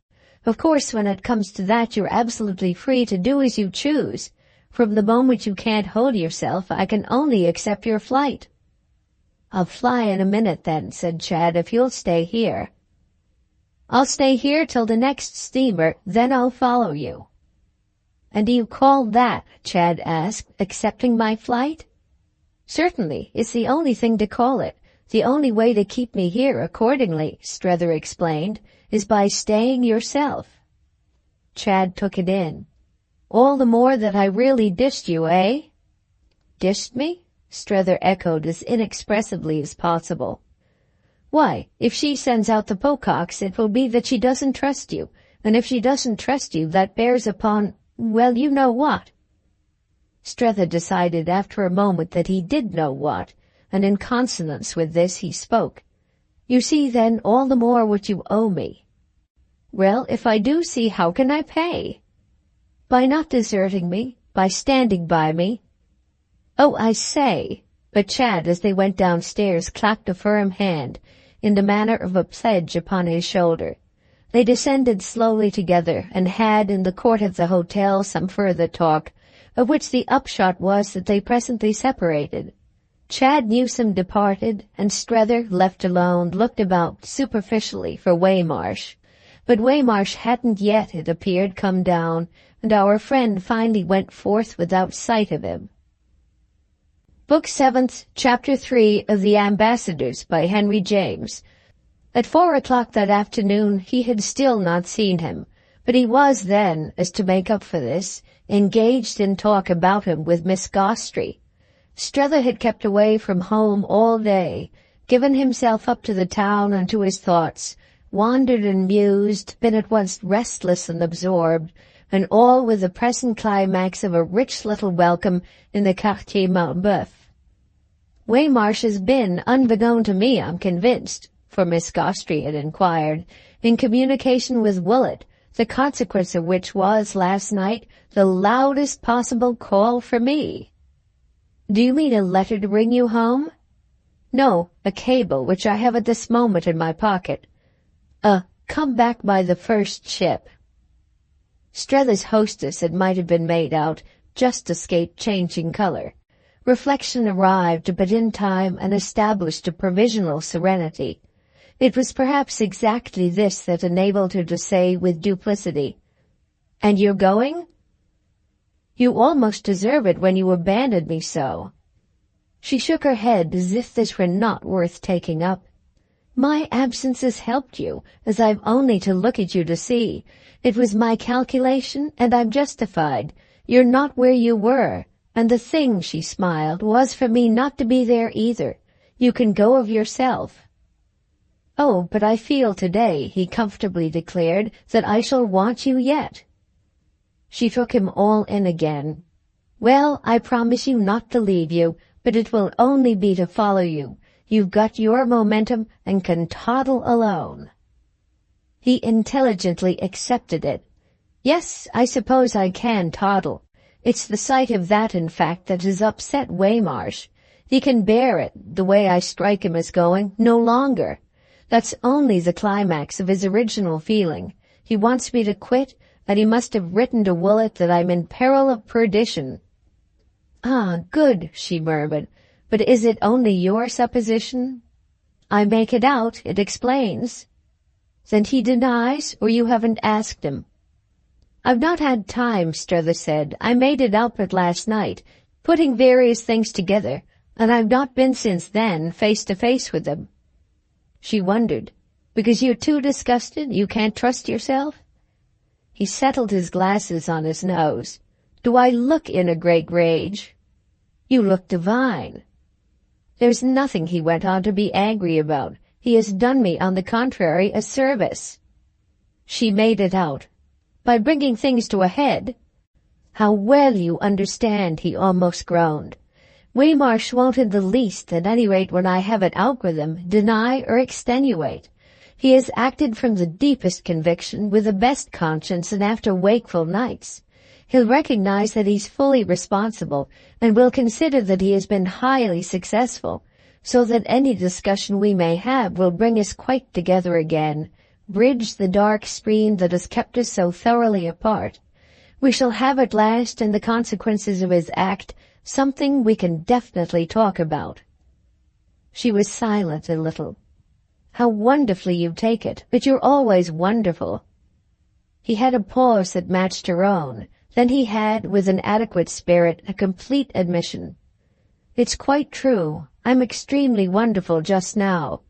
Of course, when it comes to that, you're absolutely free to do as you choose. From the moment you can't hold yourself, I can only accept your flight. I'll fly in a minute then, said Chad, if you'll stay here. I'll stay here till the next steamer, then I'll follow you. And do you call that, Chad asked, accepting my flight? Certainly, it's the only thing to call it. The only way to keep me here accordingly, Strether explained, is by staying yourself. Chad took it in. All the more that I really dished you, eh? Dished me? Strether echoed as inexpressively as possible. Why, if she sends out the Pococks, it will be that she doesn't trust you, and if she doesn't trust you, that bears upon, well, you know what. Strether decided after a moment that he did know what, and in consonance with this he spoke. You see then all the more what you owe me. Well, if I do see, how can I pay? By not deserting me, by standing by me. Oh, I say. But Chad, as they went downstairs, clapped a firm hand, in the manner of a pledge, upon his shoulder. They descended slowly together, and had in the court of the hotel some further talk, of which the upshot was that they presently separated. Chad Newsome departed, and Strether, left alone, looked about superficially for Waymarsh. But Waymarsh hadn't yet, it appeared, come down, and our friend finally went forth without sight of him. Book 7th, Chapter 3 of The Ambassadors by Henry James. At 4 o'clock that afternoon he had still not seen him, but he was then, as to make up for this, engaged in talk about him with Miss Gostrey. Strether had kept away from home all day, given himself up to the town and to his thoughts, wandered and mused, been at once restless and absorbed, and all with the present climax of a rich little welcome in the Quartier Marbeuf. Waymarsh has been, unbeknown to me, I'm convinced, for Miss Gostrey had inquired, in communication with Willett, the consequence of which was, last night, the loudest possible call for me. Do you mean a letter to bring you home? No, a cable, which I have at this moment in my pocket. Come back by the first ship. Strether's hostess, it might have been made out, just escaped changing color. Reflection arrived but in time and established a provisional serenity. It was perhaps exactly this that enabled her to say with duplicity, "And you're going? You almost deserve it when you abandoned me so." She shook her head as if this were not worth taking up. "My absence has helped you, as I've only to look at you to see. It was my calculation, and I'm justified. You're not where you were. And the thing," she smiled, "was for me not to be there either. You can go of yourself." "Oh, but I feel today," he comfortably declared, "that I shall want you yet." She took him all in again. "Well, I promise you not to leave you, but it will only be to follow you. You've got your momentum and can toddle alone." He intelligently accepted it. "Yes, I suppose I can toddle. It's the sight of that, in fact, that has upset Waymarsh. He can bear it, the way I strike him as going, no longer. That's only the climax of his original feeling. He wants me to quit, and he must have written to Willett that I'm in peril of perdition." "Ah, good," she murmured. "But is it only your supposition?" "I make it out. It explains." "Then he denies, or you haven't asked him?" "I've not had time," Strether said. "I made it out but last night, putting various things together, and I've not been since then face to face with him." She wondered. "Because you're too disgusted? You can't trust yourself?" He settled his glasses on his nose. "Do I look in a great rage?" "You look divine." "There's nothing," he went on, "to be angry about. He has done me, on the contrary, a service." She made it out. "By bringing things to a head?" "How well you understand," he almost groaned. "Waymarsh won't in the least, at any rate when I have it out with him, deny or extenuate. He has acted from the deepest conviction, with the best conscience, and after wakeful nights. He'll recognize that he's fully responsible, and will consider that he has been highly successful, so that any discussion we may have will bring us quite together again, bridge the dark stream that has kept us so thoroughly apart. We shall have at last, in the consequences of his act, something we can definitely talk about." She was silent a little. "How wonderfully you take it, but you're always wonderful." He had a pause that matched her own. Then he had, with an adequate spirit, a complete admission. "It's quite true. I'm extremely wonderful just now.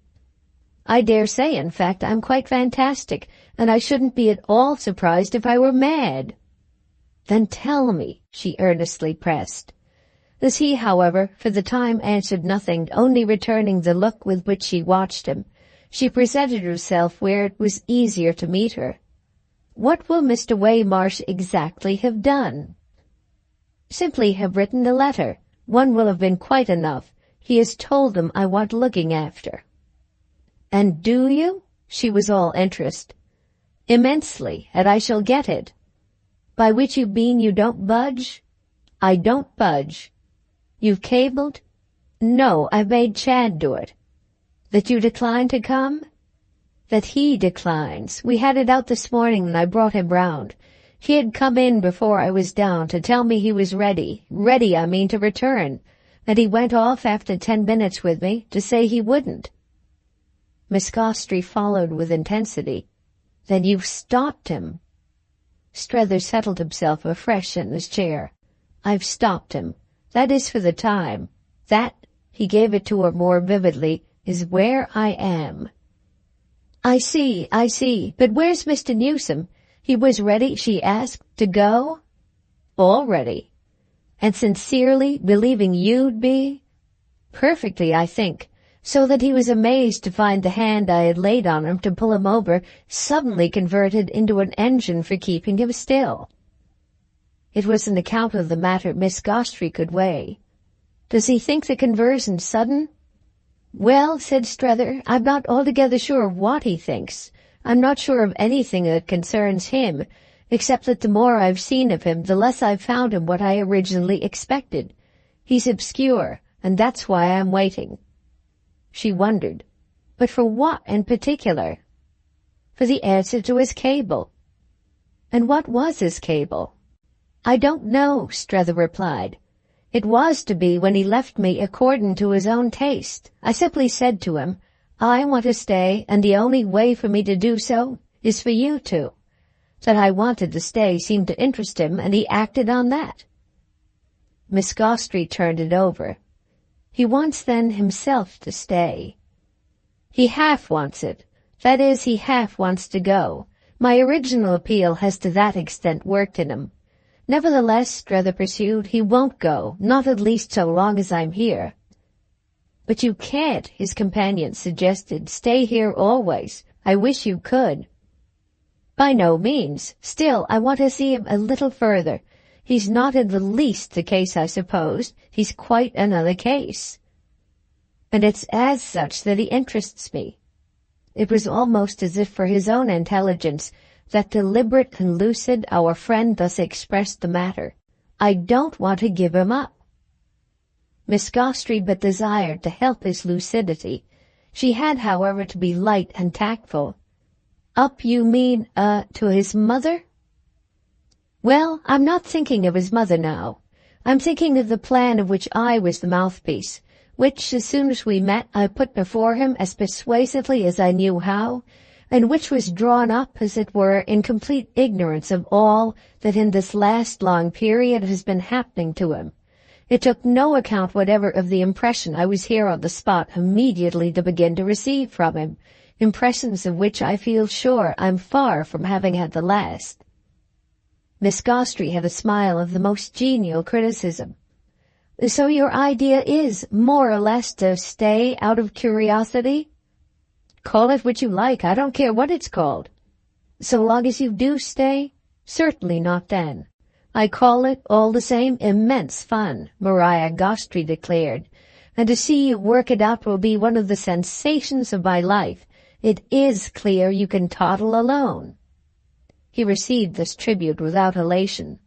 I dare say, in fact, I'm quite fantastic, and I shouldn't be at all surprised if I were mad." "Then tell me," she earnestly pressed. As he, however, for the time answered nothing, only returning the look with which she watched him, she presented herself where it was easier to meet her. "What will Mr. Waymarsh exactly have done?" "Simply have written a letter. One will have been quite enough. He has told them I want looking after." And do you? She was all interest. Immensely, and I shall get it. By which you mean you don't budge? I don't budge. You've cabled? No, I've made Chad do it. That you decline to come? That he declines. We had it out this morning and I brought him round. He had come in before I was down to tell me he was ready. Ready, I mean, to return. And he went off after 10 minutes with me to say he wouldn't. Miss Gostrey followed with intensity. Then you've stopped him. Strether settled himself afresh in his chair. I've stopped him. That is for the time. That, he gave it to her more vividly, is where I am. I see. But where's Mr. Newsome? He was ready, she asked, to go? All ready. And sincerely believing you'd be? Perfectly, I think. So that he was amazed to find the hand I had laid on him to pull him over suddenly converted into an engine for keeping him still. It was an account of the matter Miss Gostrey could weigh. Does he think the conversion sudden? Well, said Strether, I'm not altogether sure of what he thinks. I'm not sure of anything that concerns him, except that the more I've seen of him, the less I've found him what I originally expected. He's obscure, and that's why I'm waiting. She wondered. But for what in particular? For the answer to his cable. And what was his cable? I don't know, Strether replied. It was to be when he left me according to his own taste. I simply said to him, I want to stay, and the only way for me to do so is for you to. That I wanted to stay seemed to interest him, and he acted on that. Miss Gostrey turned it over. He wants, then, himself to stay. He half wants it. That is, he half wants to go. My original appeal has to that extent worked in him. Nevertheless, Strether pursued, he won't go, not at least so long as I'm here. But you can't, his companion suggested. Stay here always. I wish you could. By no means. Still, I want to see him a little further. He's not in the least the case I supposed. He's quite another case. And it's as such that he interests me. It was almost as if for his own intelligence that deliberate and lucid our friend thus expressed the matter. I don't want to give him up. Miss Gostrey but desired to help his lucidity. She had, however, to be light and tactful. Up, you mean, to his mother? Well, I'm not thinking of his mother now. I'm thinking of the plan of which I was the mouthpiece, which, as soon as we met, I put before him as persuasively as I knew how, and which was drawn up, as it were, in complete ignorance of all that in this last long period has been happening to him. It took no account whatever of the impression I was here on the spot immediately to begin to receive from him, impressions of which I feel sure I'm far from having had the last. Miss Gostrey had a smile of the most genial criticism. So your idea is, more or less, to stay out of curiosity? Call it what you like, I don't care what it's called. So long as you do stay? Certainly not then. I call it, all the same, immense fun, Maria Gostrey declared, and to see you work it out will be one of the sensations of my life. It is clear you can toddle alone. He received this tribute without elation.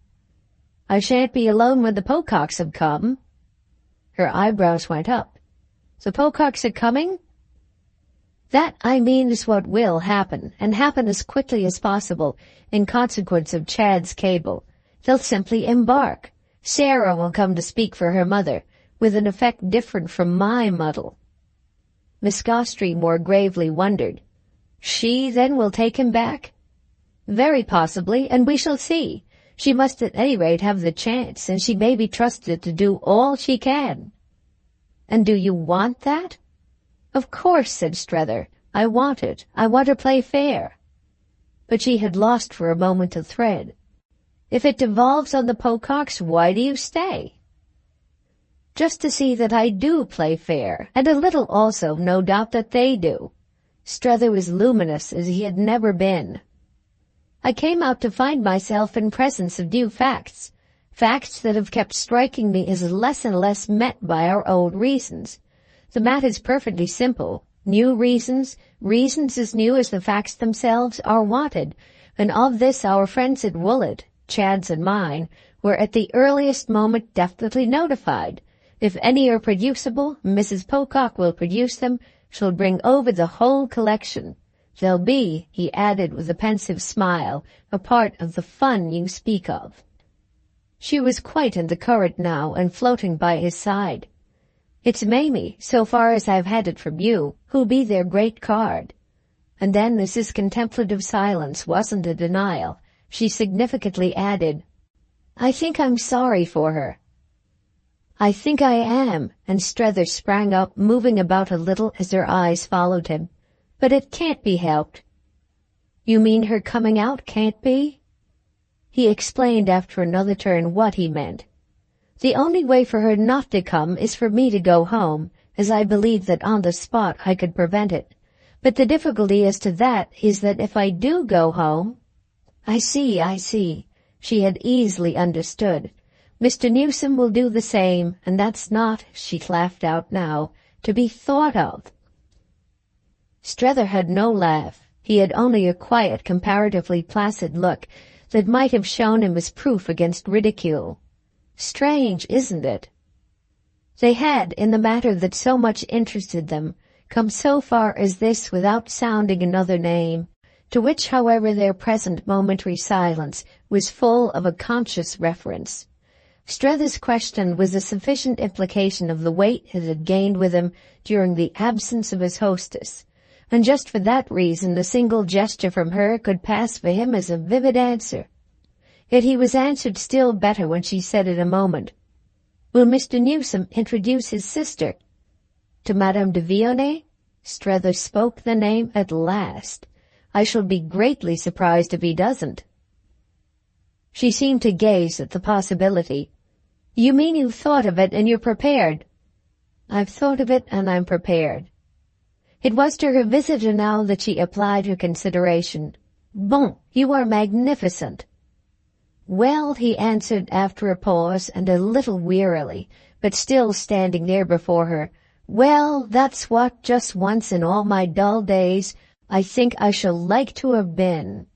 I shan't be alone when the Pococks have come. Her eyebrows went up. The Pococks are coming? That, I mean, is what will happen, and happen as quickly as possible, in consequence of Chad's cable. They'll simply embark. Sarah will come to speak for her mother, with an effect different from my muddle. Miss Gostrey more gravely wondered. She, then, will take him back? Very possibly, and we shall see. She must at any rate have the chance, and she may be trusted to do all she can. And do you want that? Of course, said Strether. I want it. I want to play fair. But she had lost for a moment the thread. If it devolves on the Pococks, why do you stay? Just to see that I do play fair, and a little also, no doubt, that they do. Strether was luminous as he had never been. I came out to find myself in presence of new facts, facts that have kept striking me as less and less met by our old reasons. The matter's perfectly simple. New reasons, reasons as new as the facts themselves, are wanted, and of this our friends at Woollet, Chad's and mine, were at the earliest moment definitely notified. If any are producible, Mrs. Pocock will produce them. She'll bring over the whole collection. They'll be, he added with a pensive smile, a part of the fun you speak of. She was quite in the current now and floating by his side. It's Mamie, so far as I've had it from you, who'll be their great card. And then, as his contemplative silence wasn't a denial, she significantly added, I think I'm sorry for her. I think I am, and Strether sprang up, moving about a little as her eyes followed him. But it can't be helped. You mean her coming out can't be? He explained after another turn what he meant. The only way for her not to come is for me to go home, as I believe that on the spot I could prevent it. But the difficulty as to that is that if I do go home— I see. She had easily understood. Mr. Newsome will do the same, and that's not, she laughed out now, to be thought of. Strether had no laugh. He had only a quiet, comparatively placid look that might have shown him as proof against ridicule. Strange, isn't it? They had, in the matter that so much interested them, come so far as this without sounding another name, to which, however, their present momentary silence was full of a conscious reference. Strether's question was a sufficient implication of the weight it had gained with him during the absence of his hostess, and just for that reason a single gesture from her could pass for him as a vivid answer. Yet he was answered still better when she said in a moment, Will Mr. Newsome introduce his sister? To Madame de Vionnet? Strether spoke the name at last. I shall be greatly surprised if he doesn't. She seemed to gaze at the possibility. You mean you've thought of it and you're prepared? I've thought of it and I'm prepared. It was to her visitor now that she applied her consideration. Bon, you are magnificent. Well, he answered after a pause and a little wearily, but still standing there before her. Well, that's what, just once in all my dull days, I think I shall like to have been.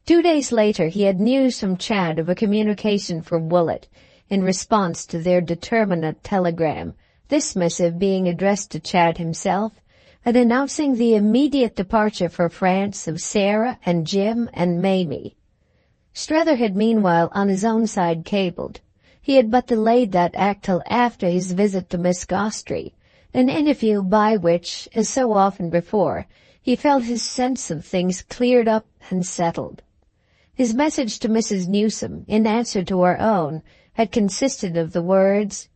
2 days later he had news from Chad of a communication from Woollet in response to their determinate telegram, this missive being addressed to Chad himself, and announcing the immediate departure for France of Sarah and Jim and Mamie. Strether had meanwhile on his own side cabled. He had but delayed that act till after his visit to Miss Gostrey, an interview by which, as so often before, he felt his sense of things cleared up and settled. His message to Mrs. Newsome, in answer to her own, had consisted of the words,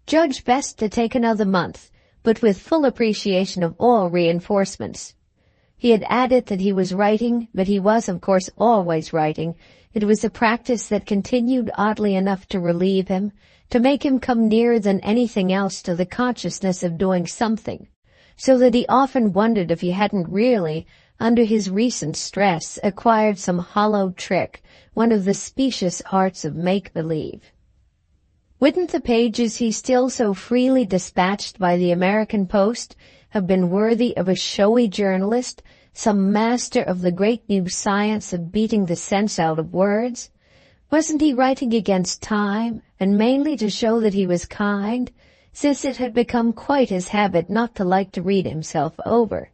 Judge best to take another month, but with full appreciation of all reinforcements. He had added that he was writing, but he was, of course, always writing. It was a practice that continued oddly enough to relieve him, to make him come nearer than anything else to the consciousness of doing something, so that he often wondered if he hadn't really, under his recent stress, acquired some hollow trick, one of the specious arts of make-believe. Wouldn't the pages he still so freely dispatched by the American post have been worthy of a showy journalist, some master of the great new science of beating the sense out of words? Wasn't he writing against time, and mainly to show that he was kind, since it had become quite his habit not to like to read himself over?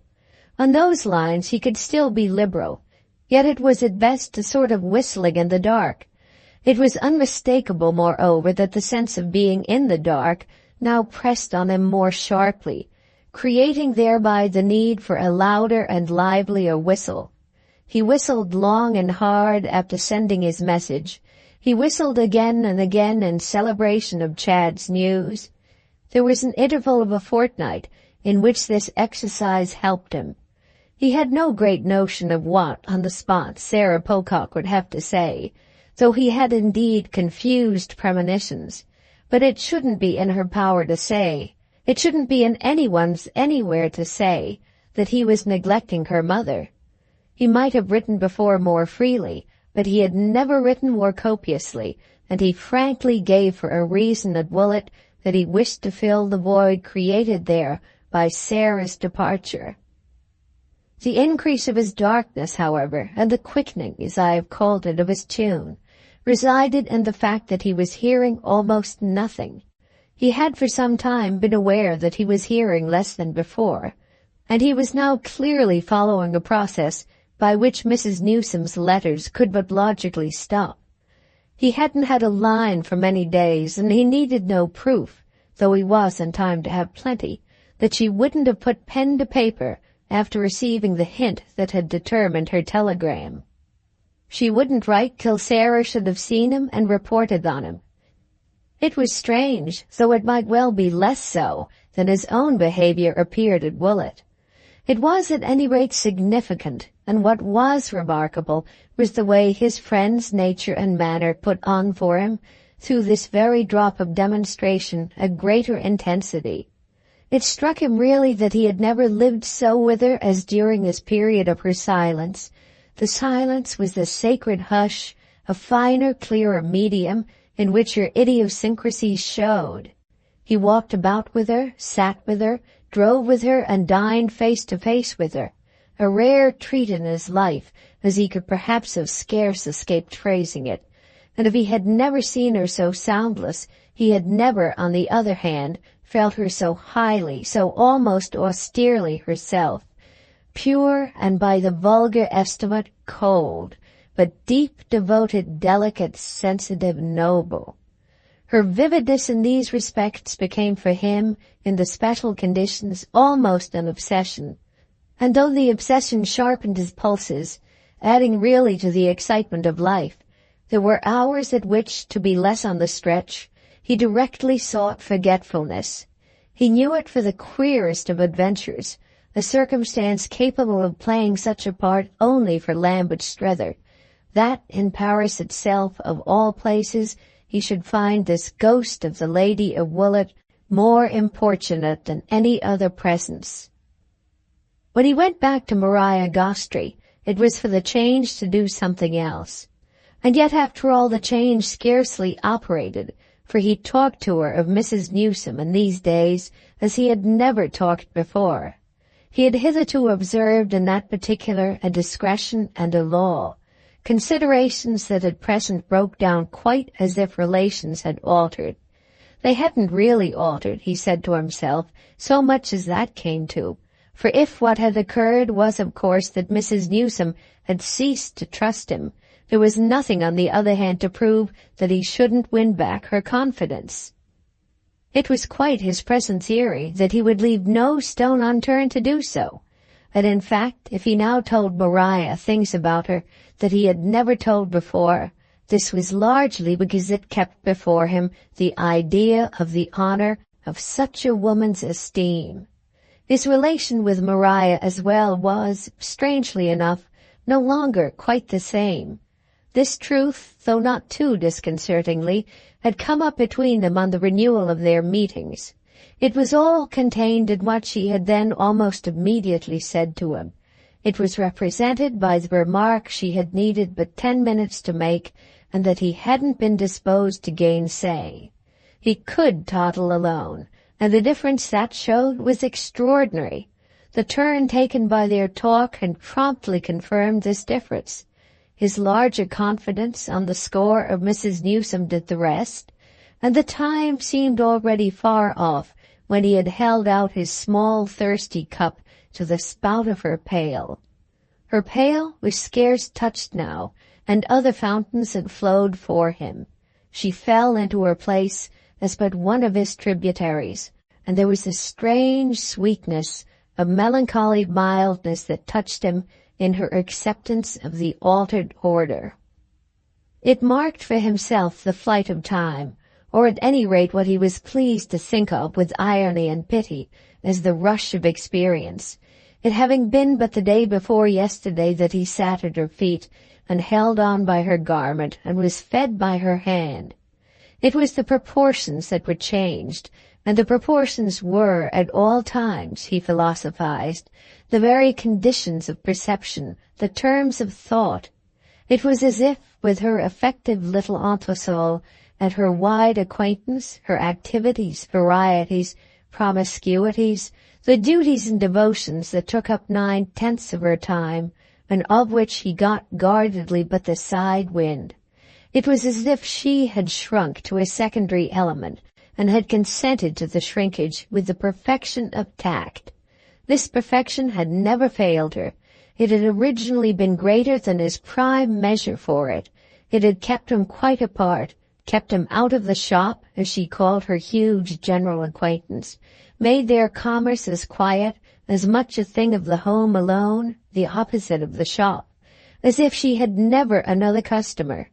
On those lines he could still be liberal, yet it was at best a sort of whistling in the dark. It was unmistakable, moreover, that the sense of being in the dark now pressed on him more sharply, creating thereby the need for a louder and livelier whistle. He whistled long and hard after sending his message. He whistled again and again in celebration of Chad's news. There was an interval of a fortnight in which this exercise helped him. He had no great notion of what, on the spot, Sarah Pocock would have to say, though he had indeed confused premonitions. But it shouldn't be in her power to say, it shouldn't be in anyone's anywhere to say, that he was neglecting her mother. He might have written before more freely, but he had never written more copiously, and he frankly gave for a reason at Woollet that he wished to fill the void created there by Sarah's departure. The increase of his darkness, however, and the quickening, as I have called it, of his tune, resided in the fact that he was hearing almost nothing. He had for some time been aware that he was hearing less than before, and he was now clearly following a process by which Mrs. Newsome's letters could but logically stop. He hadn't had a line for many days, and he needed no proof, though he was in time to have plenty, that she wouldn't have put pen to paper after receiving the hint that had determined her telegram. She wouldn't write till Sarah should have seen him and reported on him. It was strange, though it might well be less so than his own behavior appeared at Woolwich. It was at any rate significant, and what was remarkable was the way his friend's nature and manner put on for him, through this very drop of demonstration, a greater intensity. It struck him really that he had never lived so with her as during this period of her silence. The silence was the sacred hush, a finer, clearer medium in which her idiosyncrasies showed. He walked about with her, sat with her, drove with her, and dined face to face with her, a rare treat in his life, as he could perhaps have scarce escaped phrasing it. And if he had never seen her so soundless, he had never, on the other hand, felt her so highly, so almost austerely herself, pure and by the vulgar estimate cold, but deep, devoted, delicate, sensitive, noble. Her vividness in these respects became for him, in the special conditions, almost an obsession. And though the obsession sharpened his pulses, adding really to the excitement of life, there were hours at which, to be less on the stretch, he directly sought forgetfulness. He knew it for the queerest of adventures, a circumstance capable of playing such a part only for Lambert Strether, that in Paris itself, of all places, he should find this ghost of the Lady of Woolwich more importunate than any other presence. When he went back to Maria Gostry, it was for the change to do something else. And yet after all the change scarcely operated, for he talked to her of Mrs. Newsome in these days as he had never talked before. He had hitherto observed in that particular a discretion and a law, considerations that at present broke down quite as if relations had altered. They hadn't really altered, he said to himself, so much as that came to, for if what had occurred was of course that Mrs. Newsome had ceased to trust him, there was nothing on the other hand to prove that he shouldn't win back her confidence. It was quite his present theory that he would leave no stone unturned to do so, and in fact, if he now told Maria things about her that he had never told before, this was largely because it kept before him the idea of the honor of such a woman's esteem. His relation with Maria as well was, strangely enough, no longer quite the same. This truth, though not too disconcertingly, had come up between them on the renewal of their meetings. It was all contained in what she had then almost immediately said to him. It was represented by the remark she had needed but 10 minutes to make, and that he hadn't been disposed to gainsay. He could toddle alone, and the difference that showed was extraordinary. The turn taken by their talk had promptly confirmed this difference. His larger confidence on the score of Mrs. Newsome did the rest, and the time seemed already far off when he had held out his small thirsty cup to the spout of her pail. Her pail was scarce touched now, and other fountains had flowed for him. She fell into her place as but one of his tributaries, and there was a strange sweetness, a melancholy mildness that touched him in her acceptance of the altered order. It marked for himself the flight of time, or at any rate what he was pleased to think of with irony and pity as the rush of experience, it having been but the day before yesterday that he sat at her feet and held on by her garment and was fed by her hand. It was the proportions that were changed, and the proportions were, at all times, he philosophized, the very conditions of perception, the terms of thought. It was as if, with her effective little entresol, and her wide acquaintance, her activities, varieties, promiscuities, the duties and devotions that took up 9/10 of her time, and of which he got guardedly but the side wind. It was as if she had shrunk to a secondary element, and had consented to the shrinkage with the perfection of tact. This perfection had never failed her. It had originally been greater than his prime measure for it. It had kept him quite apart, kept him out of the shop, as she called her huge general acquaintance, made their commerce as quiet, as much a thing of the home alone, the opposite of the shop, as if she had never another customer.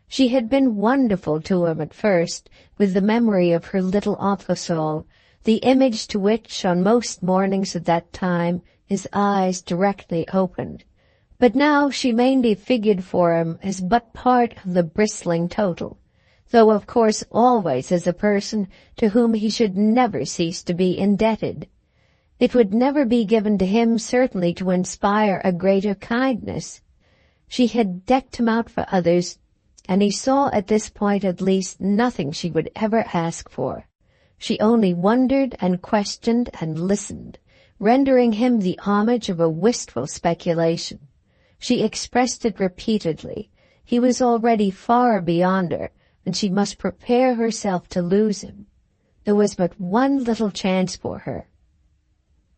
She had been wonderful to him at first, with the memory of her little entresol, the image to which, on most mornings at that time, his eyes directly opened. But now she mainly figured for him as but part of the bristling total, though of course always as a person to whom he should never cease to be indebted. It would never be given to him certainly to inspire a greater kindness. She had decked him out for others, and he saw at this point at least nothing she would ever ask for. She only wondered and questioned and listened, rendering him the homage of a wistful speculation. She expressed it repeatedly. He was already far beyond her, and she must prepare herself to lose him. There was but one little chance for her.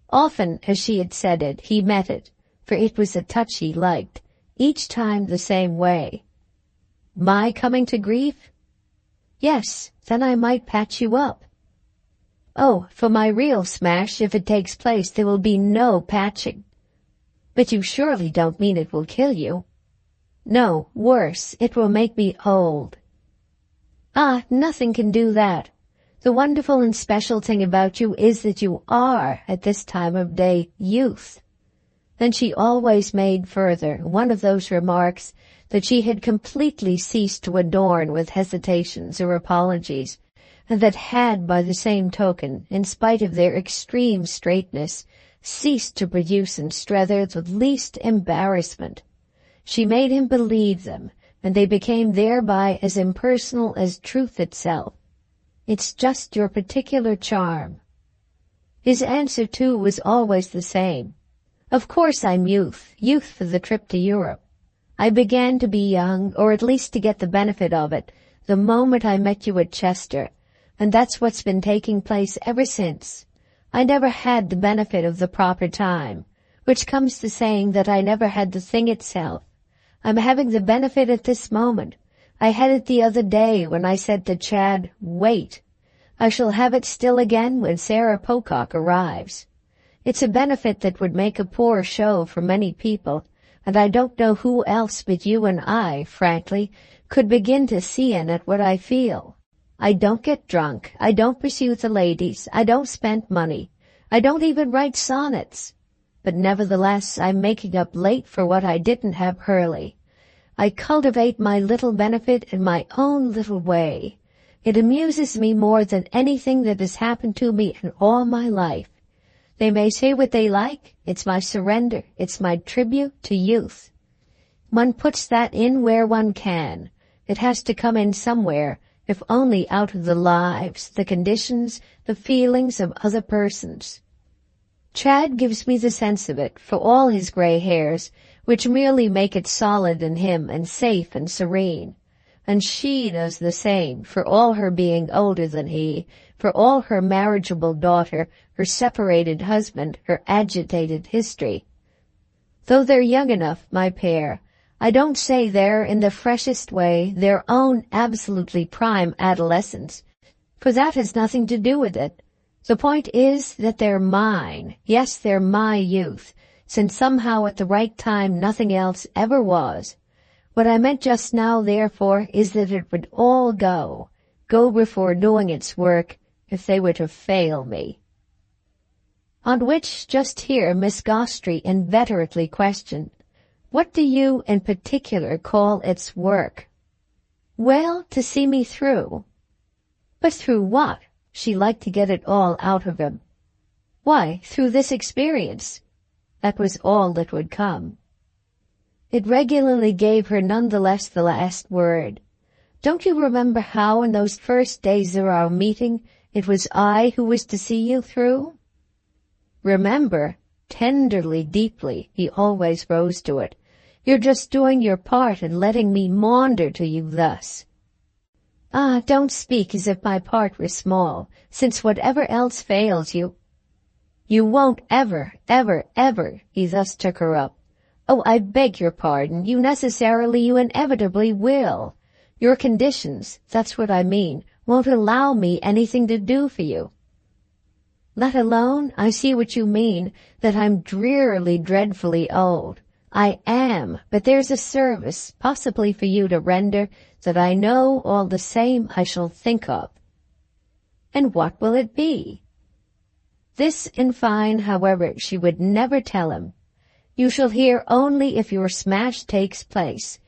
Often, as she had said it, he met it, for it was a touch he liked, each time the same way. My coming to grief? Yes, then I might patch you up. Oh, for my real smash, if it takes place, there will be no patching. But you surely don't mean it will kill you? No, worse, it will make me old. Ah, nothing can do that. The wonderful and special thing about you is that you are, at this time of day, youth. Then she always made further one of those remarks that she had completely ceased to adorn with hesitations or apologies, and that had, by the same token, in spite of their extreme straightness, ceased to produce in Strether the least embarrassment. She made him believe them, and they became thereby as impersonal as truth itself. It's just your particular charm. His answer, too, was always the same. Of course I'm youth for the trip to Europe. I began to be young, or at least to get the benefit of it, the moment I met you at Chester, and that's what's been taking place ever since. I never had the benefit of the proper time, which comes to saying that I never had the thing itself. I'm having the benefit at this moment. I had it the other day when I said to Chad, wait. I shall have it still again when Sarah Pocock arrives. It's a benefit that would make a poor show for many people, and I don't know who else but you and I, frankly, could begin to see in it what I feel. I don't get drunk, I don't pursue the ladies, I don't spend money, I don't even write sonnets. But nevertheless I'm making up late for what I didn't have early. I cultivate my little benefit in my own little way. It amuses me more than anything that has happened to me in all my life. They may say what they like, it's my surrender, it's my tribute to youth. One puts that in where one can. It has to come in somewhere, if only out of the lives, the conditions, the feelings of other persons. Chad gives me the sense of it, for all his gray hairs, which merely make it solid in him and safe and serene. And she does the same, for all her being older than he, for all her marriageable daughter, her separated husband, her agitated history. Though they're young enough, my pair, I don't say they're, in the freshest way, their own absolutely prime adolescence, for that has nothing to do with it. The point is that they're mine. Yes, they're my youth, since somehow at the right time nothing else ever was. What I meant just now, therefore, is that it would all go before doing its work, if they were to fail me. On which, just here, Miss Gostrey inveterately questioned, what do you, in particular, call its work? Well, to see me through. But through what? She liked to get it all out of him. Why, through this experience. That was all that would come. It regularly gave her nonetheless the last word. Don't you remember how in those first days of our meeting it was I who was to see you through? Remember, tenderly, deeply, he always rose to it, you're just doing your part and letting me maunder to you thus. Ah, don't speak as if my part were small, since whatever else fails you, you won't ever, he thus took her up. Oh, I beg your pardon, you inevitably will. Your conditions, that's what I mean, won't allow me anything to do for you. Let alone, I see what you mean, that I'm drearily, dreadfully old. I am, but there's a service, possibly for you to render, that I know all the same I shall think of. And what will it be? This, in fine, however, she would never tell him. You shall hear only if your smash takes place.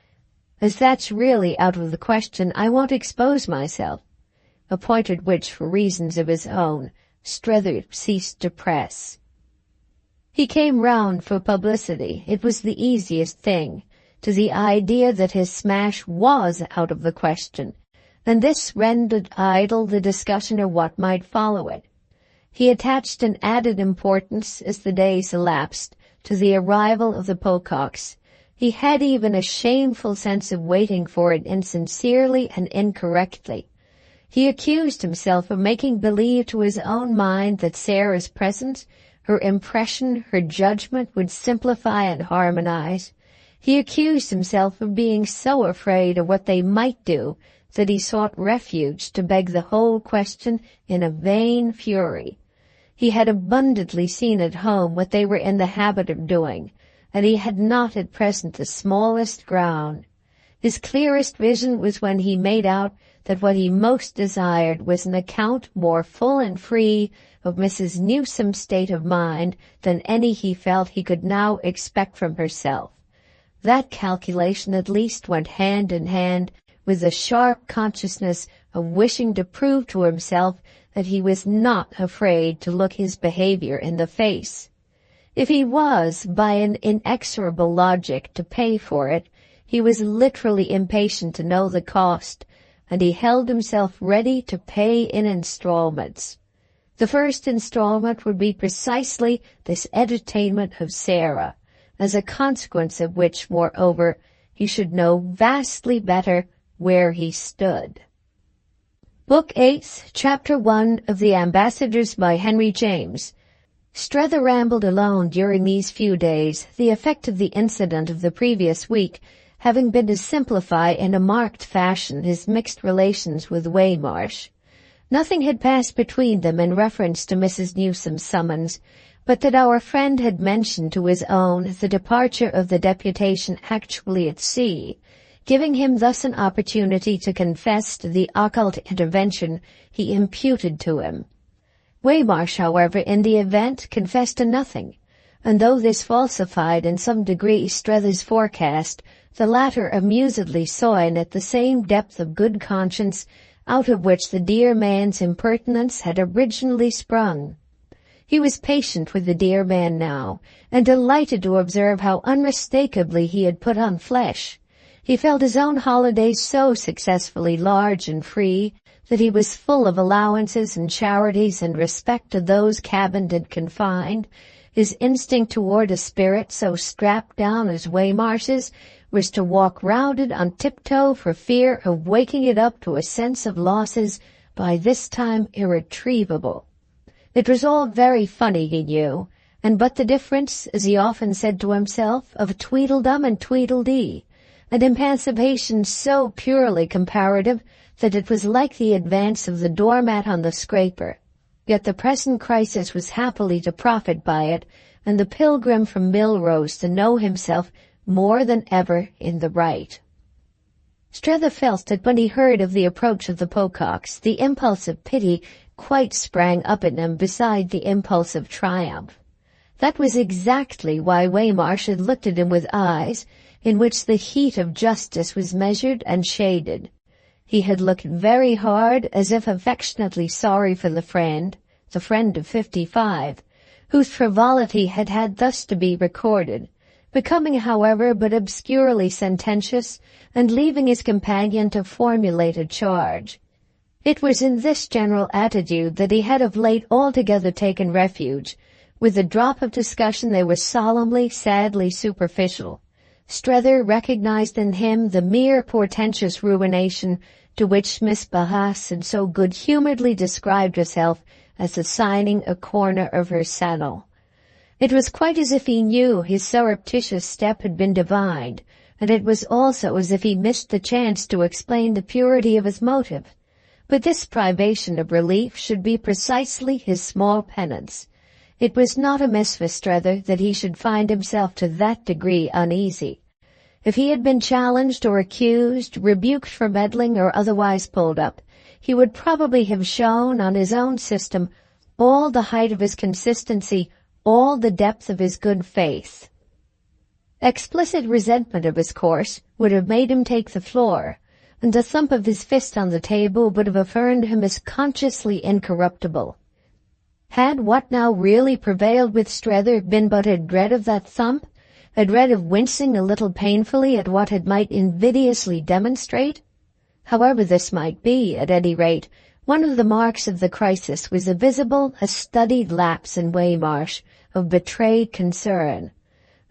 As that's really out of the question, I won't expose myself. A point at which, for reasons of his own, Strether ceased to press. He came round for publicity. It was the easiest thing, to the idea that his smash was out of the question, and this rendered idle the discussion of what might follow it. He attached an added importance, as the days elapsed, to the arrival of the Pococks. He had even a shameful sense of waiting for it insincerely and incorrectly. He accused himself of making believe to his own mind that Sarah's presence, her impression, her judgment would simplify and harmonize. He accused himself of being so afraid of what they might do that he sought refuge to beg the whole question in a vain fury. He had abundantly seen at home what they were in the habit of doing, and he had not at present the smallest ground. His clearest vision was when he made out that what he most desired was an account more full and free of Mrs. Newsome's state of mind than any he felt he could now expect from herself. That calculation at least went hand in hand with the sharp consciousness of wishing to prove to himself that he was not afraid to look his behavior in the face. If he was, by an inexorable logic, to pay for it, he was literally impatient to know the cost, and he held himself ready to pay in installments. The first installment would be precisely this entertainment of Sarah, as a consequence of which, moreover, he should know vastly better where he stood. Book 8, Chapter 1 of The Ambassadors by Henry James. Strether rambled alone during these few days, the effect of the incident of the previous week having been to simplify in a marked fashion his mixed relations with Waymarsh. Nothing had passed between them in reference to Mrs. Newsome's summons, but that our friend had mentioned to his own the departure of the deputation actually at sea, giving him thus an opportunity to confess to the occult intervention he imputed to him. Waymarsh, however, in the event, confessed to nothing, and though this falsified in some degree Strether's forecast, the latter amusedly saw in it the same depth of good conscience out of which the dear man's impertinence had originally sprung. He was patient with the dear man now, and delighted to observe how unmistakably he had put on flesh. He felt his own holidays so successfully large and free that he was full of allowances and charities in respect to those cabined and confined. His instinct toward a spirit so strapped down as Waymarsh's was to walk round it on tiptoe for fear of waking it up to a sense of losses by this time irretrievable. It was all very funny, he knew, and but the difference, as he often said to himself, of Tweedledum and Tweedledee, an emancipation so purely comparative that it was like the advance of the doormat on the scraper. Yet the present crisis was happily to profit by it, and the pilgrim from Millrose to know himself more than ever in the right. Strether felt that when he heard of the approach of the Pococks, the impulse of pity quite sprang up in him beside the impulse of triumph. That was exactly why Waymarsh had looked at him with eyes in which the heat of justice was measured and shaded. He had looked very hard, as if affectionately sorry for the friend of 55, whose frivolity had thus to be recorded, becoming, however, but obscurely sententious, and leaving his companion to formulate a charge. It was in this general attitude that he had of late altogether taken refuge, With a drop of discussion they were solemnly, sadly superficial. Strether recognized in him the mere portentous ruination to which Miss Behest had so good-humoredly described herself as assigning a corner of her saddle. It was quite as if he knew his surreptitious step had been divined, and it was also as if he missed the chance to explain the purity of his motive. But this privation of relief should be precisely his small penance. It was not amiss for Strether that he should find himself to that degree uneasy. If he had been challenged or accused, rebuked for meddling or otherwise pulled up, he would probably have shown on his own system all the height of his consistency, all the depth of his good faith. Explicit resentment of his course would have made him take the floor, and the thump of his fist on the table would have affirmed him as consciously incorruptible. Had what now really prevailed with Strether been but a dread of that thump, a dread of wincing a little painfully at what it might invidiously demonstrate? However this might be, at any rate, one of the marks of the crisis was a visible, a studied lapse in Waymarsh of betrayed concern.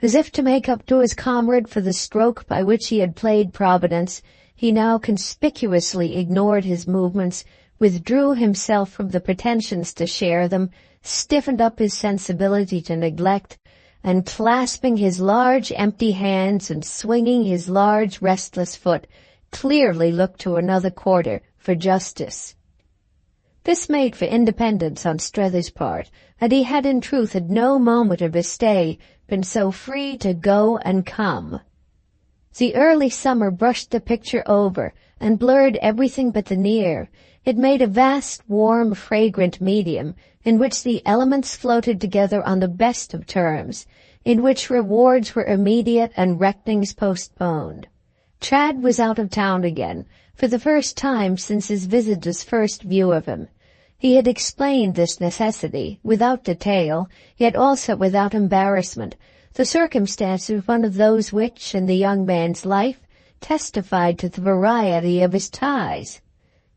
As if to make up to his comrade for the stroke by which he had played Providence, he now conspicuously ignored his movements, withdrew himself from the pretensions to share them, stiffened up his sensibility to neglect, and clasping his large empty hands and swinging his large restless foot, clearly looked to another quarter for justice. This made for independence on Strether's part, and he had in truth at no moment of his stay been so free to go and come. The early summer brushed the picture over and blurred everything but the near. It made a vast, warm, fragrant medium in which the elements floated together on the best of terms, in which rewards were immediate and reckonings postponed. Chad was out of town again, for the first time since his visitor's first view of him. He had explained this necessity, without detail, yet also without embarrassment. The circumstance was one of those which, in the young man's life, testified to the variety of his ties.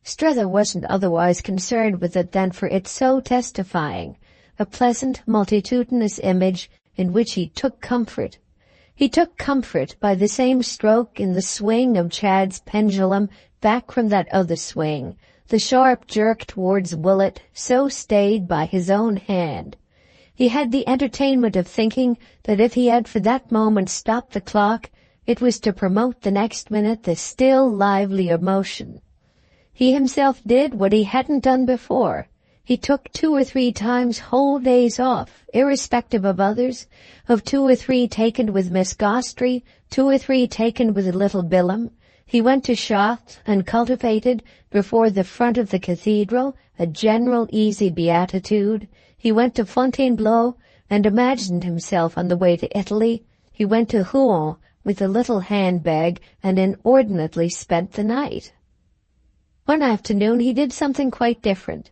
Strether wasn't otherwise concerned with it than for its so testifying, a pleasant, multitudinous image in which he took comfort. He took comfort by the same stroke in the swing of Chad's pendulum back from that other swing, the sharp jerk towards Willett, so stayed by his own hand. He had the entertainment of thinking that if he had for that moment stopped the clock, it was to promote the next minute the still livelier motion. He himself did what he hadn't done before. He took 2 or 3 times whole days off, irrespective of others, of 2 or 3 taken with Miss Gostry, 2 or 3 taken with little Billum. He went to Chartres and cultivated, before the front of the cathedral, a general easy beatitude. He went to Fontainebleau and imagined himself on the way to Italy. He went to Rouen with a little handbag and inordinately spent the night. One afternoon he did something quite different.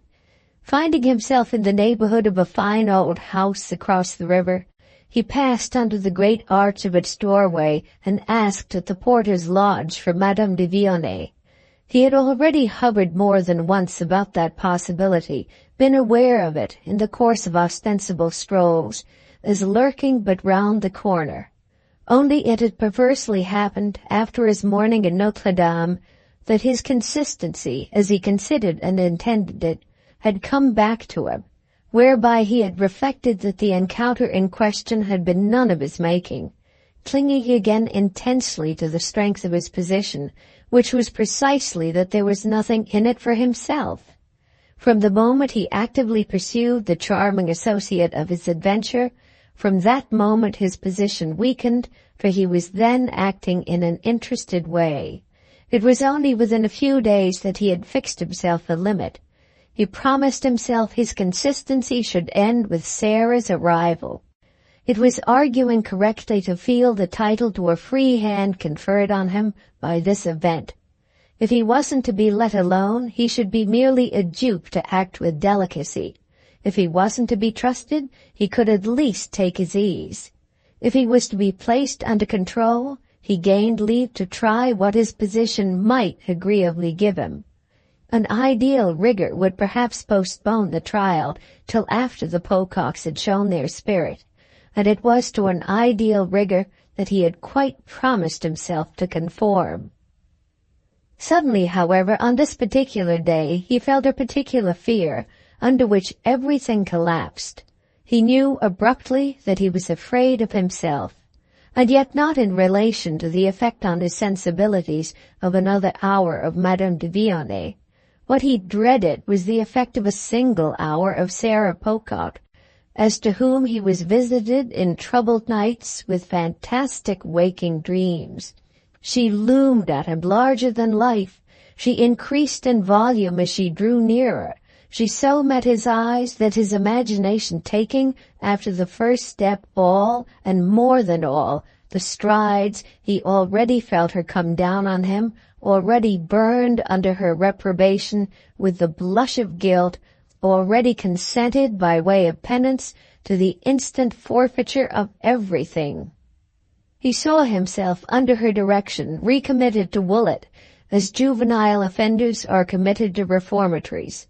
Finding himself in the neighborhood of a fine old house across the river, he passed under the great arch of its doorway and asked at the porter's lodge for Madame de Vionnet. He had already hovered more than once about that possibility, been aware of it in the course of ostensible strolls, as lurking but round the corner. Only it had perversely happened, after his morning in Notre Dame, that his consistency, as he considered and intended it, had come back to him, whereby he had reflected that the encounter in question had been none of his making, clinging again intensely to the strength of his position, which was precisely that there was nothing in it for himself. From the moment he actively pursued the charming associate of his adventure, from that moment his position weakened, for he was then acting in an interested way. It was only within a few days that he had fixed himself a limit. He promised himself his consistency should end with Sarah's arrival. It was arguing correctly to feel the title to a free hand conferred on him by this event. If he wasn't to be let alone, he should be merely a dupe to act with delicacy. If he wasn't to be trusted, he could at least take his ease. If he was to be placed under control, he gained leave to try what his position might agreeably give him. An ideal rigor would perhaps postpone the trial till after the Pococks had shown their spirit, and it was to an ideal rigor that he had quite promised himself to conform. Suddenly, however, on this particular day, he felt a particular fear, under which everything collapsed. He knew abruptly that he was afraid of himself, and yet not in relation to the effect on his sensibilities of another hour of Madame de Vionnet. What he dreaded was the effect of a single hour of Sarah Pocock, as to whom he was visited in troubled nights with fantastic waking dreams. She loomed at him larger than life. She increased in volume as she drew nearer. She so met his eyes that his imagination, taking, after the first step, all, and more than all, the strides, he already felt her come down on him, already burned under her reprobation with the blush of guilt, already consented by way of penance to the instant forfeiture of everything. He saw himself under her direction recommitted to Woollet, as juvenile offenders are committed to reformatories.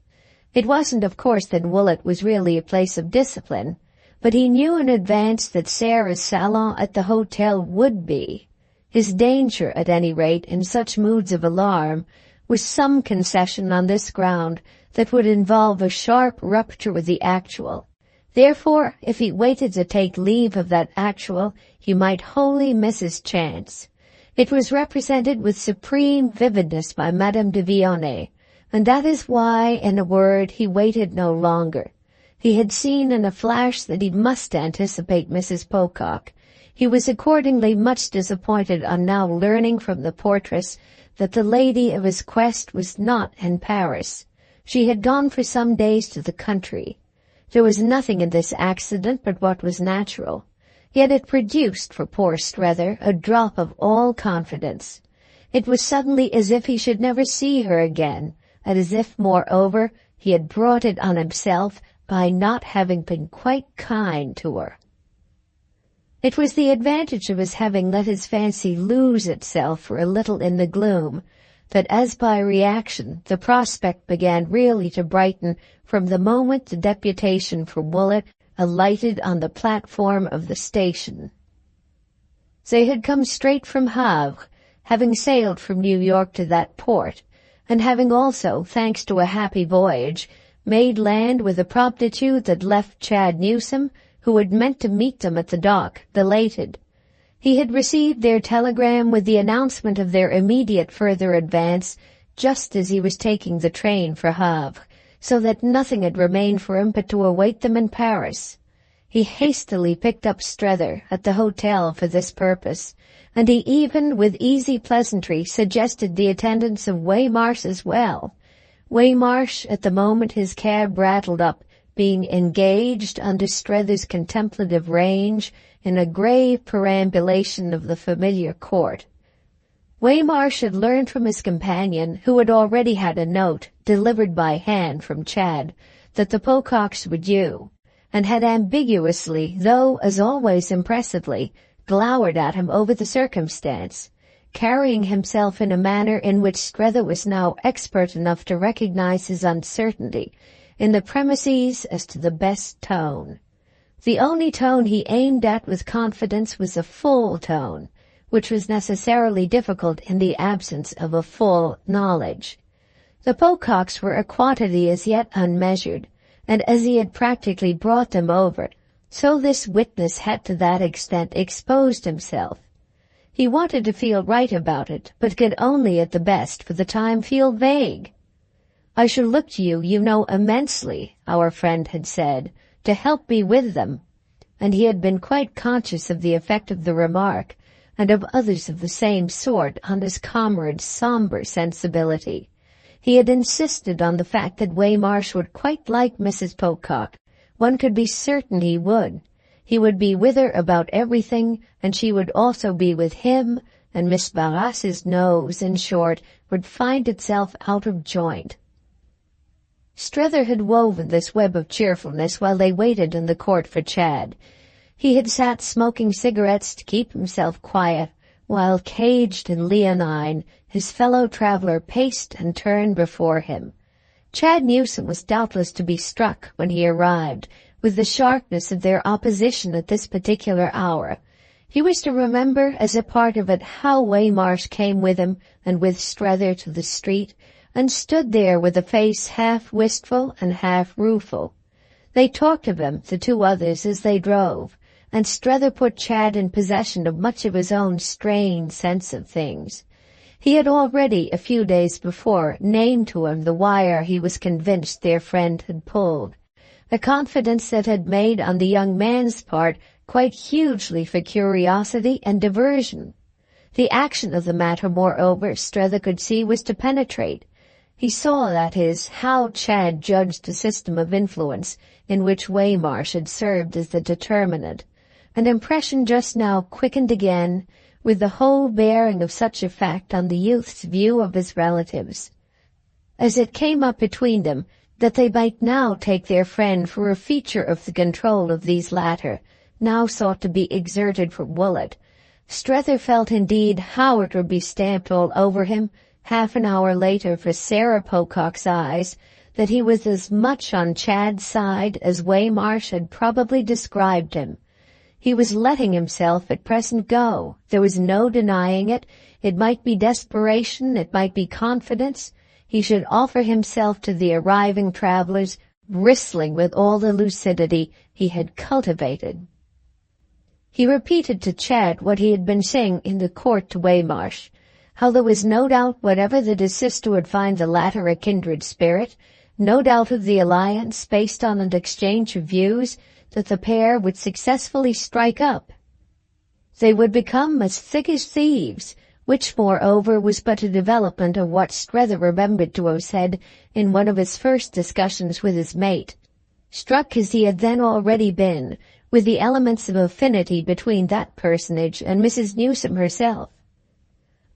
It wasn't, of course, that Woollet was really a place of discipline, but he knew in advance that Sarah's salon at the hotel would be. His danger, at any rate, in such moods of alarm, was some concession on this ground that would involve a sharp rupture with the actual. Therefore, if he waited to take leave of that actual, he might wholly miss his chance. It was represented with supreme vividness by Madame de Vionnet, and that is why, in a word, he waited no longer. He had seen in a flash that he must anticipate Mrs. Pocock. He was accordingly much disappointed on now learning from the portress that the lady of his quest was not in Paris. She had gone for some days to the country. There was nothing in this accident but what was natural, yet it produced for poor Strether a drop of all confidence. It was suddenly as if he should never see her again, and as if, moreover, he had brought it on himself by not having been quite kind to her. It was the advantage of his having let his fancy lose itself for a little in the gloom, that as by reaction the prospect began really to brighten from the moment the deputation for Woollet alighted on the platform of the station. They had come straight from Havre, having sailed from New York to that port, and having also, thanks to a happy voyage, made land with a promptitude that left Chad Newsome, who had meant to meet them at the dock, elated. He had received their telegram with the announcement of their immediate further advance just as he was taking the train for Havre, so that nothing had remained for him but to await them in Paris. He hastily picked up Strether at the hotel for this purpose, and he even, with easy pleasantry, suggested the attendance of Waymarsh as well. Waymarsh, at the moment his cab rattled up, being engaged under Strether's contemplative range in a grave perambulation of the familiar court. Waymarsh had learned from his companion, who had already had a note, delivered by hand from Chad, that the Pococks were due, and had ambiguously, though as always impressively, glowered at him over the circumstance, carrying himself in a manner in which Strether was now expert enough to recognize his uncertainty in the premises as to the best tone. The only tone he aimed at with confidence was a full tone, which was necessarily difficult in the absence of a full knowledge. The Pococks were a quantity as yet unmeasured, and as he had practically brought them over, so this witness had to that extent exposed himself. He wanted to feel right about it, but could only at the best for the time feel vague. "I shall look to you, you know, immensely," our friend had said, "to help me with them," and he had been quite conscious of the effect of the remark, and of others of the same sort, on his comrade's sombre sensibility. He had insisted on the fact that Waymarsh would quite like Mrs. Pocock. One could be certain he would. He would be with her about everything, and she would also be with him, and Miss Barras's nose, in short, would find itself out of joint. Strether had woven this web of cheerfulness while they waited in the court for Chad. He had sat smoking cigarettes to keep himself quiet, while caged and leonine, his fellow traveller paced and turned before him. Chad Newsome was doubtless to be struck, when he arrived, with the sharpness of their opposition at this particular hour. He was to remember, as a part of it, how Waymarsh came with him and with Strether to the street, and stood there with a face half wistful and half rueful. They talked of him, the two others, as they drove, and Strether put Chad in possession of much of his own strained sense of things. He had already, a few days before, named to him the wire he was convinced their friend had pulled, a confidence that had made on the young man's part quite hugely for curiosity and diversion. The action of the matter, moreover, Strether could see, was to penetrate. He saw, that is, how Chad judged the system of influence in which Waymarsh had served as the determinant, an impression just now quickened again, with the whole bearing of such a fact on the youth's view of his relatives. As it came up between them that they might now take their friend for a feature of the control of these latter, now sought to be exerted for Woollett, Strether felt indeed how it would be stamped all over him, half an hour later, for Sarah Pocock's eyes, that he was as much on Chad's side as Waymarsh had probably described him. He was letting himself at present go. There was no denying it. It might be desperation, it might be confidence. He should offer himself to the arriving travellers, bristling with all the lucidity he had cultivated. He repeated to Chad what he had been saying in the court to Waymarsh, how there was no doubt whatever that his sister would find the latter a kindred spirit, no doubt of the alliance based on an exchange of views, that the pair would successfully strike up. They would become as thick as thieves, which, moreover, was but a development of what Strether remembered to have said in one of his first discussions with his mate, struck as he had then already been, with the elements of affinity between that personage and Mrs. Newsome herself.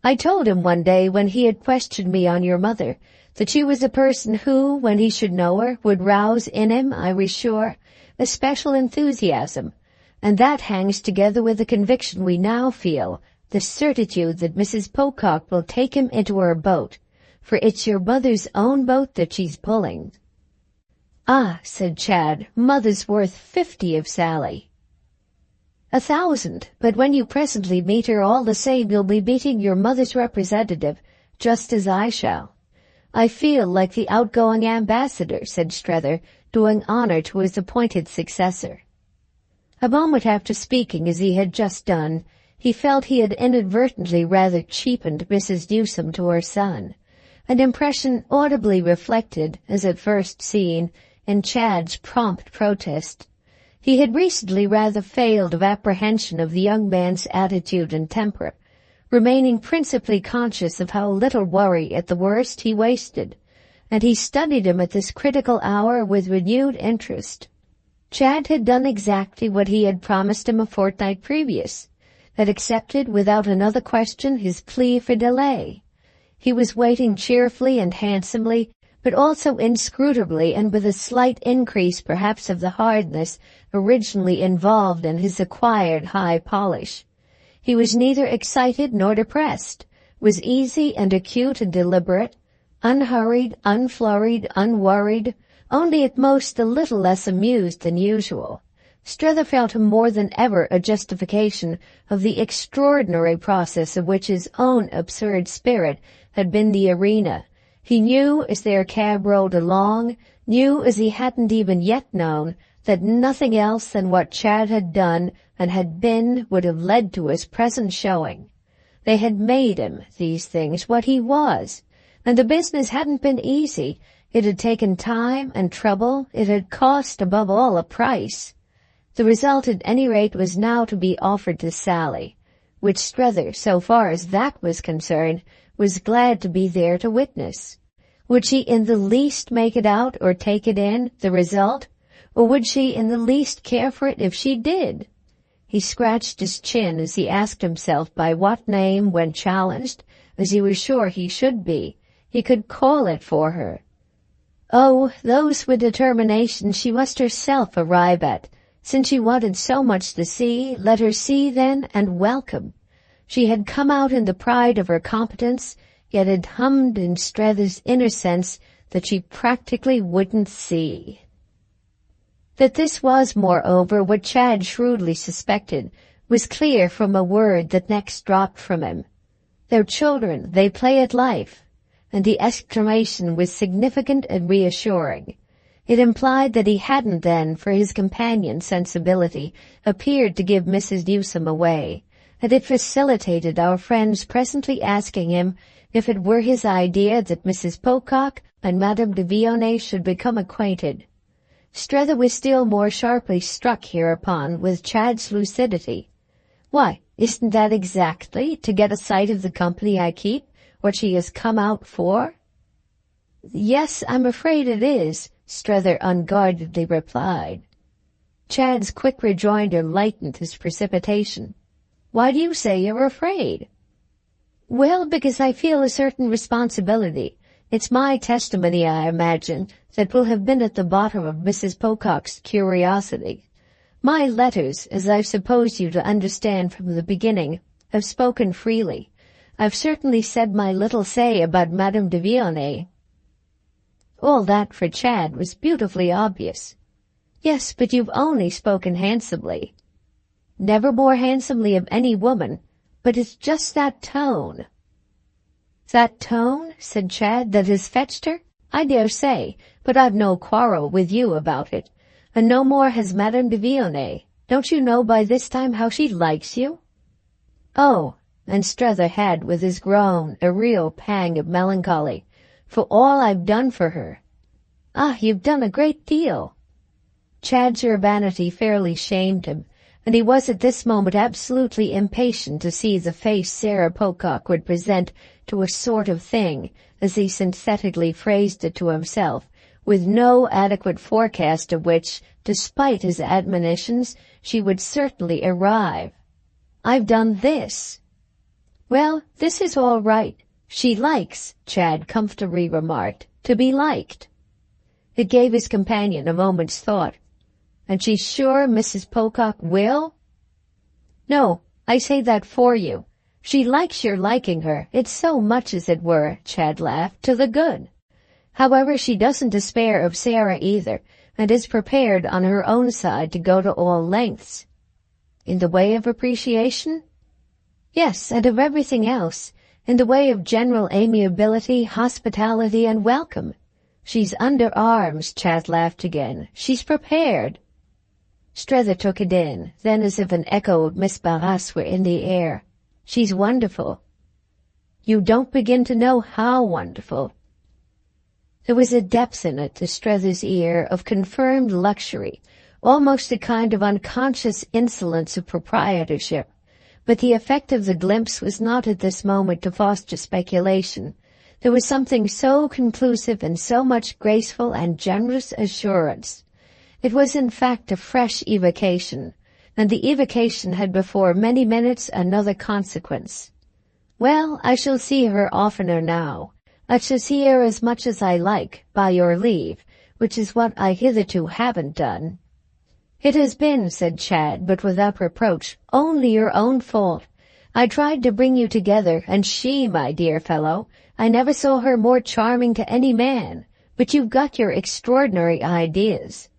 I told him one day, when he had questioned me on your mother, that she was a person who, when he should know her, would rouse in him, I was sure, a special enthusiasm, and that hangs together with the conviction we now feel, the certitude that Mrs. Pocock will take him into her boat, for it's your mother's own boat that she's pulling. Ah, said Chad, mother's worth 50 of Sally. 1,000, but when you presently meet her, all the same you'll be meeting your mother's representative, just as I shall. I feel like the outgoing ambassador, said Strether, doing honor to his appointed successor. A moment after speaking as he had just done, he felt he had inadvertently rather cheapened Mrs. Newsome to her son, an impression audibly reflected, as at first seen, in Chad's prompt protest. He had recently rather failed of apprehension of the young man's attitude and temper, remaining principally conscious of how little worry at the worst he wasted, and he studied him at this critical hour with renewed interest. Chad had done exactly what he had promised him a fortnight previous, had accepted without another question his plea for delay. He was waiting cheerfully and handsomely, but also inscrutably, and with a slight increase perhaps of the hardness originally involved in his acquired high polish. He was neither excited nor depressed, was easy and acute and deliberate, unhurried, unflurried, unworried, only at most a little less amused than usual. Strether felt him more than ever a justification of the extraordinary process of which his own absurd spirit had been the arena. He knew, as their cab rolled along, knew as he hadn't even yet known, that nothing else than what Chad had done and had been would have led to his present showing. They had made him, these things, what he was, and the business hadn't been easy. It had taken time and trouble. It had cost, above all, a price. The result, at any rate, was now to be offered to Sally, which Strether, so far as that was concerned, was glad to be there to witness. Would she in the least make it out or take it in, the result, or would she in the least care for it if she did? He scratched his chin as he asked himself by what name, when challenged, as he was sure he should be, he could call it for her. Oh, those were determinations she must herself arrive at. Since she wanted so much to see, let her see then and welcome. She had come out in the pride of her competence, yet had hummed in Strether's inner sense that she practically wouldn't see. That this was, moreover, what Chad shrewdly suspected, was clear from a word that next dropped from him. "They're children, they play at life," and the exclamation was significant and reassuring. It implied that he hadn't then, for his companion's sensibility, appeared to give Mrs. Newsome away, and it facilitated our friend's presently asking him if it were his idea that Mrs. Pocock and Madame de Vionnet should become acquainted. Strether was still more sharply struck hereupon with Chad's lucidity. "Why, isn't that exactly, to get a sight of the company I keep, what she has come out for?" "Yes, I'm afraid it is," Strether unguardedly replied. Chad's quick rejoinder lightened his precipitation. "Why do you say you're afraid?" "Well, because I feel a certain responsibility. It's my testimony, I imagine, that will have been at the bottom of Mrs. Pocock's curiosity. My letters, as I've supposed you to understand from the beginning, have spoken freely. I've certainly said my little say about Madame de Vionnet." All that for Chad was beautifully obvious. "Yes, but you've only spoken handsomely." "Never more handsomely of any woman, but it's just that tone." "That tone," said Chad, "that has fetched her? I dare say, but I've no quarrel with you about it. And no more has Madame de Vionnet. Don't you know by this time how she likes you?" "Oh," and Strether had with his groan a real pang of melancholy, "for all I've done for her." "Ah, you've done a great deal." Chad's urbanity fairly shamed him, and he was at this moment absolutely impatient to see the face Sarah Pocock would present to a sort of thing, as he synthetically phrased it to himself, with no adequate forecast of which, despite his admonitions, she would certainly arrive. "I've done this." "Well, this is all right. She likes," Chad comfortably remarked, "to be liked." It gave his companion a moment's thought. "And she's sure Mrs. Pocock will?" "No, I say that for you. She likes your liking her. It's so much, as it were," Chad laughed, "to the good. However, she doesn't despair of Sarah either, and is prepared on her own side to go to all lengths." "In the way of appreciation?" "Yes, and of everything else. In the way of general amiability, hospitality, and welcome. She's under arms," Chad laughed again. "She's prepared." Strether took it in, then as if an echo of Miss Barras were in the air. "She's wonderful." "You don't begin to know how wonderful." There was a depth in it, to Strether's ear, of confirmed luxury, almost a kind of unconscious insolence of proprietorship. But the effect of the glimpse was not at this moment to foster speculation. There was something so conclusive and so much graceful and generous assurance. It was in fact a fresh evocation, and the evocation had before many minutes another consequence. "Well, I shall see her oftener now. I shall see her as much as I like, by your leave, which is what I hitherto haven't done." "It has been," said Chad, but without reproach, "only your own fault. I tried to bring you together, and she, my dear fellow, I never saw her more charming to any man, but you've got your extraordinary ideas."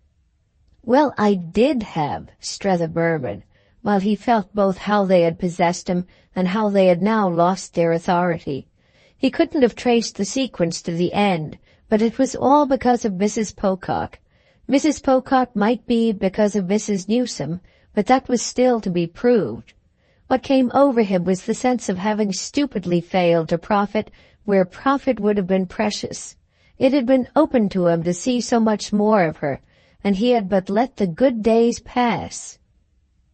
"Well, I did have," Strether murmured, while he felt both how they had possessed him and how they had now lost their authority. He couldn't have traced the sequence to the end, but it was all because of Mrs. Pocock. Mrs. Pocock might be because of Mrs. Newsome, but that was still to be proved. What came over him was the sense of having stupidly failed to profit where profit would have been precious. It had been open to him to see so much more of her, and he had but let the good days pass.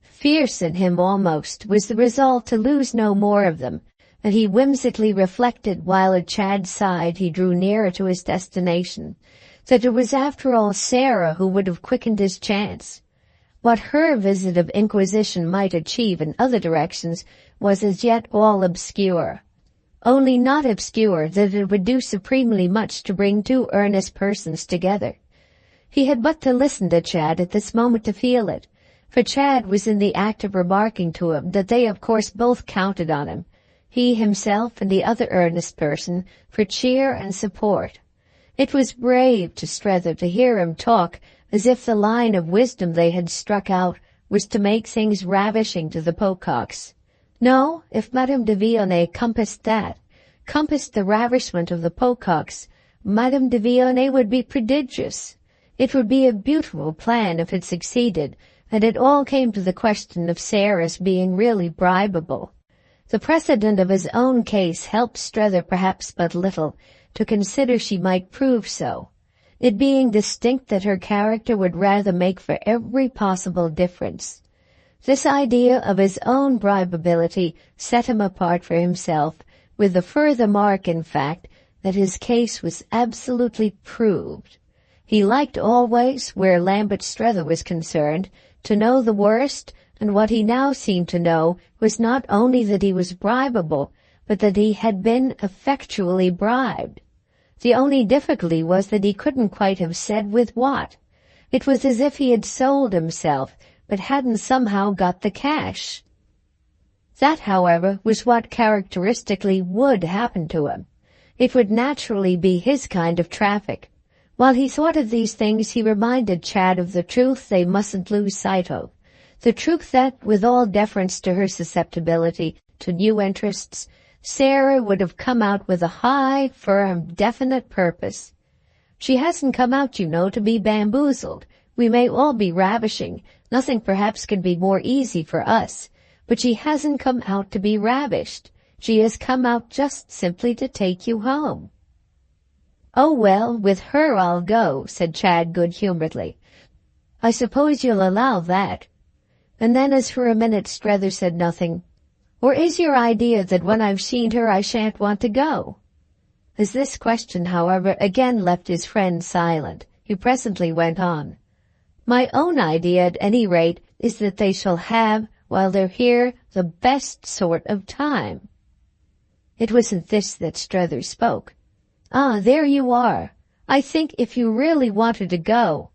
Fierce in him almost was the resolve to lose no more of them, and he whimsically reflected while at Chad's side he drew nearer to his destination, that it was after all Sarah who would have quickened his chance. What her visit of inquisition might achieve in other directions was as yet all obscure. Only not obscure that it would do supremely much to bring two earnest persons together. He had but to listen to Chad at this moment to feel it, for Chad was in the act of remarking to him that they of course both counted on him, he himself and the other earnest person, for cheer and support. It was brave to Strether to hear him talk as if the line of wisdom they had struck out was to make things ravishing to the Pococks. No, if Madame de Vionnet compassed the ravishment of the Pococks, Madame de Vionnet would be prodigious. It would be a beautiful plan if it succeeded, and it all came to the question of Sarah's being really bribable. The precedent of his own case helped Strether perhaps but little to consider she might prove so, it being distinct that her character would rather make for every possible difference. This idea of his own bribability set him apart for himself, with the further mark, in fact, that his case was absolutely proved. He liked always, where Lambert Strether was concerned, to know the worst, and what he now seemed to know was not only that he was bribable, but that he had been effectually bribed. The only difficulty was that he couldn't quite have said with what. It was as if he had sold himself, but hadn't somehow got the cash. That, however, was what characteristically would happen to him. It would naturally be his kind of traffic. While he thought of these things, he reminded Chad of the truth they mustn't lose sight of. The truth that, with all deference to her susceptibility to new interests, Sarah would have come out with a high, firm, definite purpose. She hasn't come out, you know, to be bamboozled. We may all be ravishing. Nothing perhaps could be more easy for us. But she hasn't come out to be ravished. She has come out just simply to take you home. "Oh, well, with her I'll go," said Chad good-humoredly. "I suppose you'll allow that." And then, as for a minute Strether said nothing, "Or is your idea that when I've seen her I shan't want to go?" As this question, however, again left his friend silent, he presently went on. "My own idea, at any rate, is that they shall have, while they're here, the best sort of time." It wasn't this that Strether spoke. "Ah, there you are. I think if you really wanted to go—"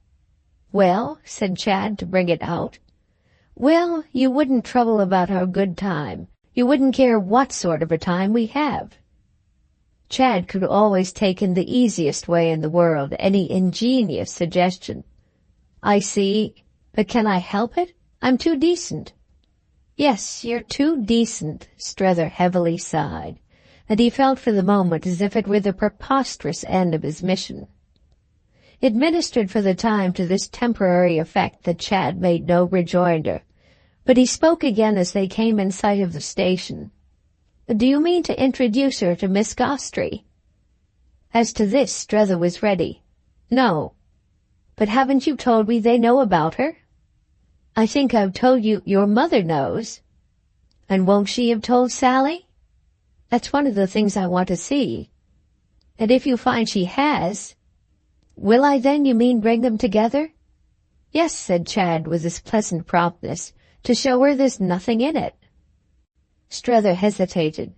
"Well," said Chad, to bring it out. "Well, you wouldn't trouble about our good time. You wouldn't care what sort of a time we have." Chad could always take in the easiest way in the world any ingenious suggestion. "I see. But can I help it? I'm too decent." "Yes, you're too decent," Strether heavily sighed, and he felt for the moment as if it were the preposterous end of his mission. It ministered for the time to this temporary effect that Chad made no rejoinder, but he spoke again as they came in sight of the station. "Do you mean to introduce her to Miss Gostrey?" As to this, Strether was ready. "No." "But haven't you told me they know about her?" "I think I've told you your mother knows." "And won't she have told Sally?" "That's one of the things I want to see." "And if you find she has—" "Will I then, you mean, bring them together?" "Yes," said Chad with his pleasant promptness, "to show her there's nothing in it." Strether hesitated.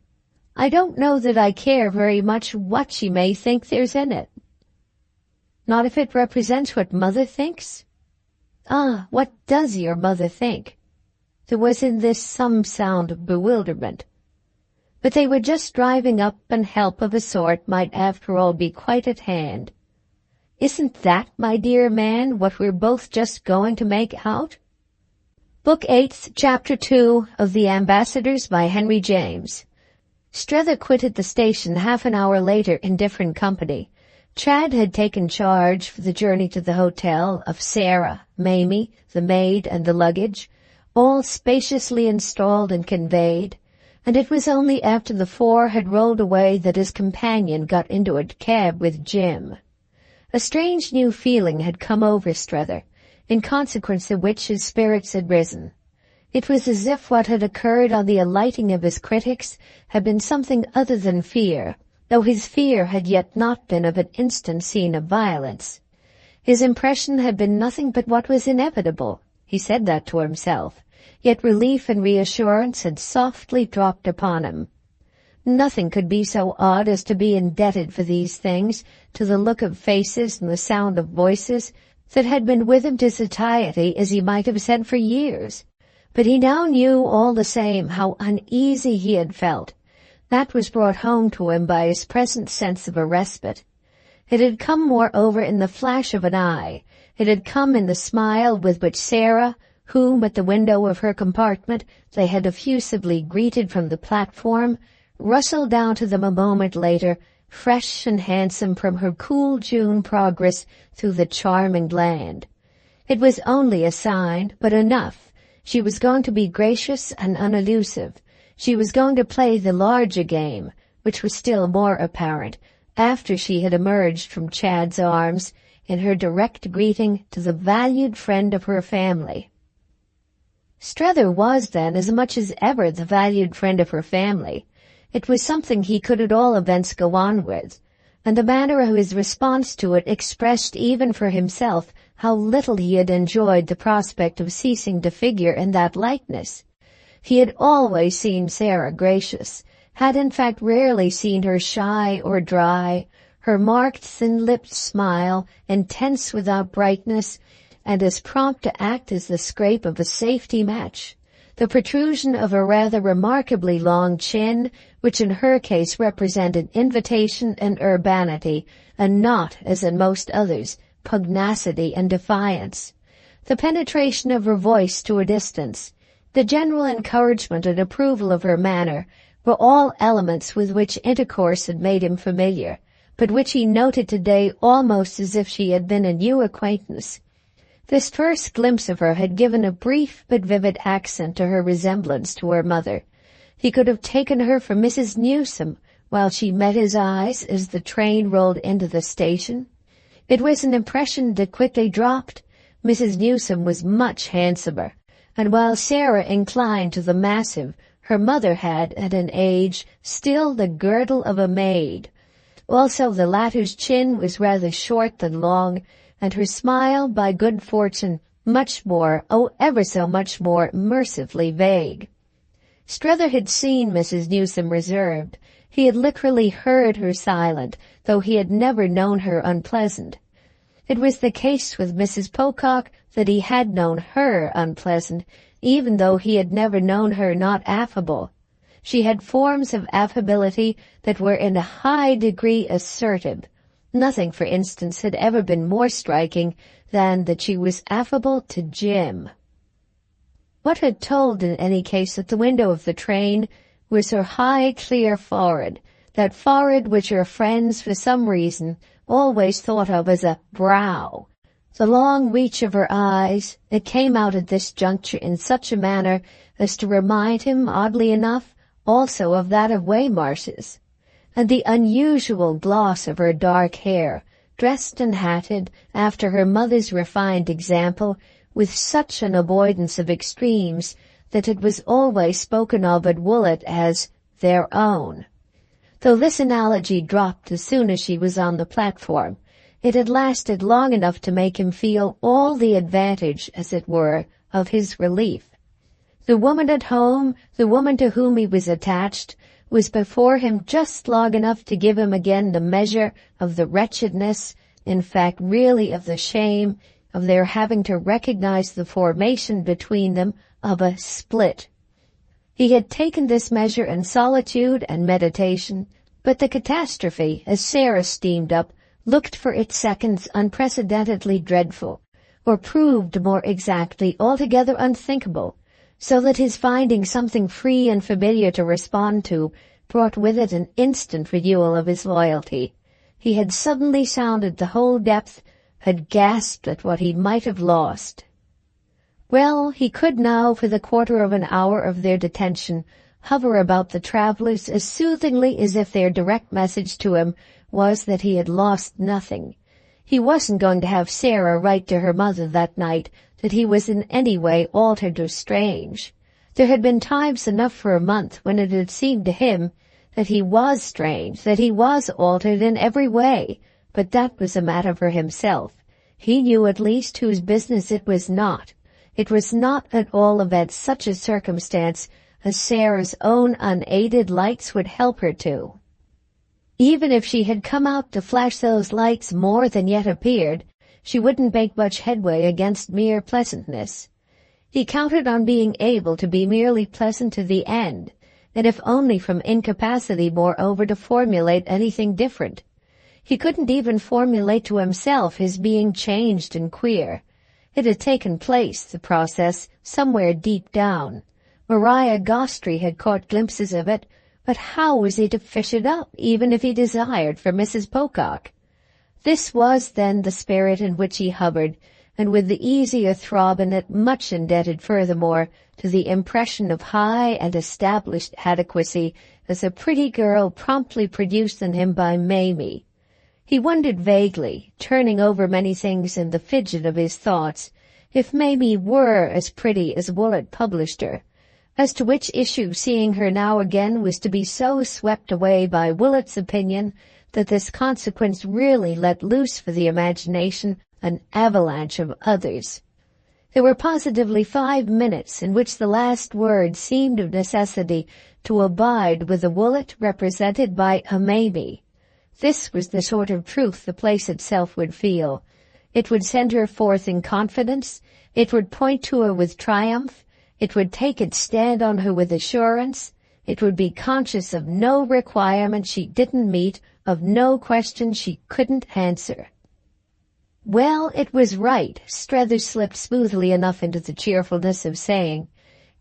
"I don't know that I care very much what she may think there's in it." "Not if it represents what Mother thinks?" "Ah, what does your mother think?" There was in this some sound of bewilderment. But they were just driving up, and help of a sort might after all be quite at hand. "Isn't that, my dear man, what we're both just going to make out?" Book 8, Chapter 2 of The Ambassadors by Henry James. Strether quitted the station half an hour later in different company. Chad had taken charge for the journey to the hotel of Sarah, Mamie, the maid, and the luggage, all spaciously installed and conveyed, and it was only after the four had rolled away that his companion got into a cab with Jim. A strange new feeling had come over Strether, in consequence of which his spirits had risen. It was as if what had occurred on the alighting of his critics had been something other than fear, though his fear had yet not been of an instant scene of violence. His impression had been nothing but what was inevitable. He said that to himself, yet relief and reassurance had softly dropped upon him. Nothing could be so odd as to be indebted for these things to the look of faces and the sound of voices, that had been with him to satiety as he might have said for years. But he now knew all the same how uneasy he had felt. That was brought home to him by his present sense of a respite. It had come moreover in the flash of an eye. It had come in the smile with which Sarah, whom at the window of her compartment they had effusively greeted from the platform, rustled down to them a moment later, fresh and handsome from her cool June progress through the charming land. It was only a sign, but enough. She was going to be gracious and unelusive. She was going to play the larger game, which was still more apparent, after she had emerged from Chad's arms in her direct greeting to the valued friend of her family. Strether was then as much as ever the valued friend of her family. It was something he could at all events go on with, and the manner of his response to it expressed even for himself how little he had enjoyed the prospect of ceasing to figure in that likeness. He had always seen Sarah gracious, had in fact rarely seen her shy or dry, her marked thin-lipped smile intense without brightness, and as prompt to act as the scrape of a safety match. The protrusion of a rather remarkably long chin, which in her case represented invitation and urbanity, and not, as in most others, pugnacity and defiance. The penetration of her voice to a distance, the general encouragement and approval of her manner, were all elements with which intercourse had made him familiar, but which he noted today almost as if she had been a new acquaintance. This first glimpse of her had given a brief but vivid accent to her resemblance to her mother. He could have taken her for Mrs. Newsome while she met his eyes as the train rolled into the station. It was an impression that quickly dropped. Mrs. Newsome was much handsomer, and while Sarah inclined to the massive, her mother had, at an age, still the girdle of a maid. Also the latter's chin was rather short than long, and her smile, by good fortune, much more, oh ever so much more, mercifully vague. Strether had seen Mrs. Newsome reserved. He had literally heard her silent, though he had never known her unpleasant. It was the case with Mrs. Pocock that he had known her unpleasant, even though he had never known her not affable. She had forms of affability that were in a high degree assertive. Nothing, for instance, had ever been more striking than that she was affable to Jim. What had told in any case at the window of the train was her high, clear forehead, that forehead which her friends, for some reason, always thought of as a brow. The long reach of her eyes, it came out at this juncture in such a manner as to remind him, oddly enough, also of that of Waymarsh's. And the unusual gloss of her dark hair, dressed and hatted after her mother's refined example, with such an avoidance of extremes that it was always spoken of at Woolwich as their own. Though this analogy dropped as soon as she was on the platform, it had lasted long enough to make him feel all the advantage, as it were, of his relief. The woman at home, the woman to whom he was attached, was before him just long enough to give him again the measure of the wretchedness, in fact really of the shame, of their having to recognize the formation between them of a split. He had taken this measure in solitude and meditation, but the catastrophe, as Sarah steamed up, looked for its seconds unprecedentedly dreadful, or proved more exactly altogether unthinkable, so that his finding something free and familiar to respond to brought with it an instant renewal of his loyalty. He had suddenly sounded the whole depth, had gasped at what he might have lost. Well, he could now, for the quarter of an hour of their detention, hover about the travellers as soothingly as if their direct message to him was that he had lost nothing. He wasn't going to have Sarah write to her mother that night that he was in any way altered or strange. There had been times enough for a month when it had seemed to him that he was strange, that he was altered in every way, but that was a matter for himself. He knew at least whose business it was not. It was not at all events such a circumstance as Sarah's own unaided lights would help her to. Even if she had come out to flash those lights more than yet appeared, she wouldn't make much headway against mere pleasantness. He counted on being able to be merely pleasant to the end, and if only from incapacity moreover to formulate anything different. He couldn't even formulate to himself his being changed and queer. It had taken place, the process, somewhere deep down. Maria Gostry had caught glimpses of it, but how was he to fish it up, even if he desired for Mrs. Pocock? This was, then, the spirit in which he hovered, and with the easier throb in it much indebted furthermore to the impression of high and established adequacy as a pretty girl promptly produced in him by Mamie. He wondered vaguely, turning over many things in the fidget of his thoughts, if Mamie were as pretty as Woollett published her, as to which issue seeing her now again was to be so swept away by Woolett's opinion that this consequence really let loose for the imagination an avalanche of others. There were positively 5 minutes in which the last word seemed of necessity to abide with the Woollett represented by a Mamie. This was the sort of truth the place itself would feel. It would send her forth in confidence, it would point to her with triumph, it would take its stand on her with assurance, it would be conscious of no requirement she didn't meet, of no question she couldn't answer. Well, it was right, Strether slipped smoothly enough into the cheerfulness of saying.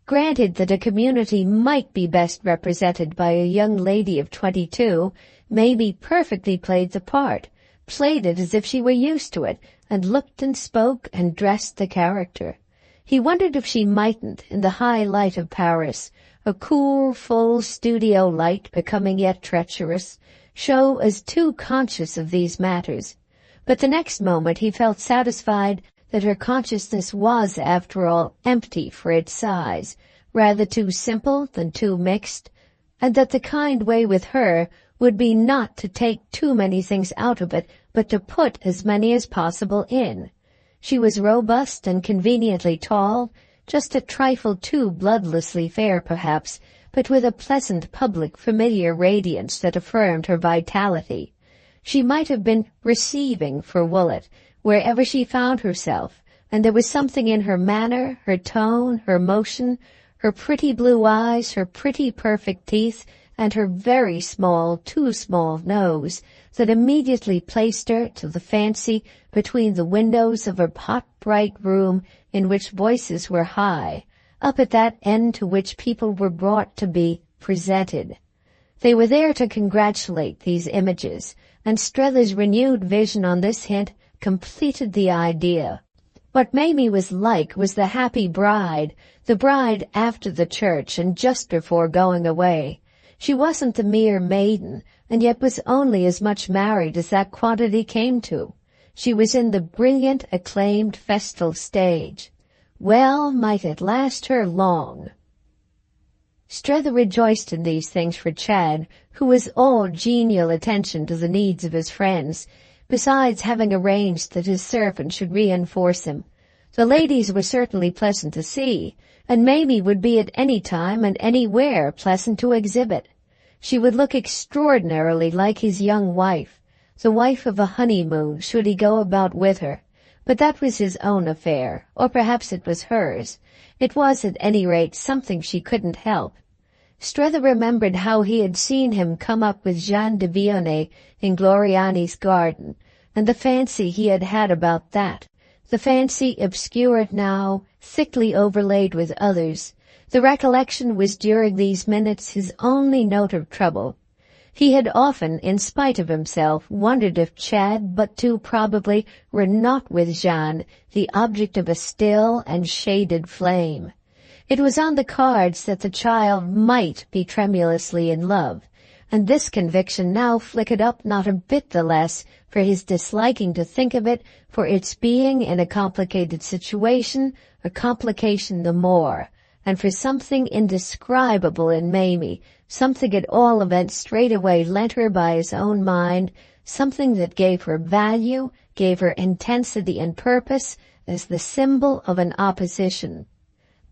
Granted that a community might be best represented by a young lady of 22, Mamie perfectly played the part, played it as if she were used to it, and looked and spoke and dressed the character. He wondered if she mightn't, in the high light of Paris, a cool, full studio light becoming yet treacherous, show as too conscious of these matters. But the next moment he felt satisfied that her consciousness was, after all, empty for its size, rather too simple than too mixed, and that the kind way with her would be not to take too many things out of it, but to put as many as possible in. She was robust and conveniently tall, just a trifle too bloodlessly fair perhaps, but with a pleasant public familiar radiance that affirmed her vitality. She might have been receiving for Woollett, wherever she found herself, and there was something in her manner, her tone, her motion, her pretty blue eyes, her pretty perfect teeth, and her very small, too small nose, that immediately placed her, to the fancy, between the windows of a hot-bright room in which voices were high, up at that end to which people were brought to be presented. They were there to congratulate these images, and Strether's renewed vision on this hint completed the idea. What Mamie was like was the happy bride, the bride after the church and just before going away. She wasn't the mere maiden, and yet was only as much married as that quantity came to. She was in the brilliant, acclaimed festal stage. Well might it last her long. Strether rejoiced in these things for Chad, who was all genial attention to the needs of his friends, besides having arranged that his servant should reinforce him. The ladies were certainly pleasant to see, and Mamie would be at any time and anywhere pleasant to exhibit. She would look extraordinarily like his young wife, the wife of a honeymoon should he go about with her. But that was his own affair, or perhaps it was hers. It was at any rate something she couldn't help. Strether remembered how he had seen him come up with Jeanne de Vionnet in Gloriani's garden, and the fancy he had had about that, the fancy obscured now, thickly overlaid with others. The recollection was during these minutes his only note of trouble. He had often, in spite of himself, wondered if Chad, but too probably, were not with Jeanne, the object of a still and shaded flame. It was on the cards that the child might be tremulously in love, and this conviction now flickered up not a bit the less for his disliking to think of it, for its being in a complicated situation, a complication the more, and for something indescribable in Mamie, something at all events straightway lent her by his own mind, something that gave her value, gave her intensity and purpose, as the symbol of an opposition.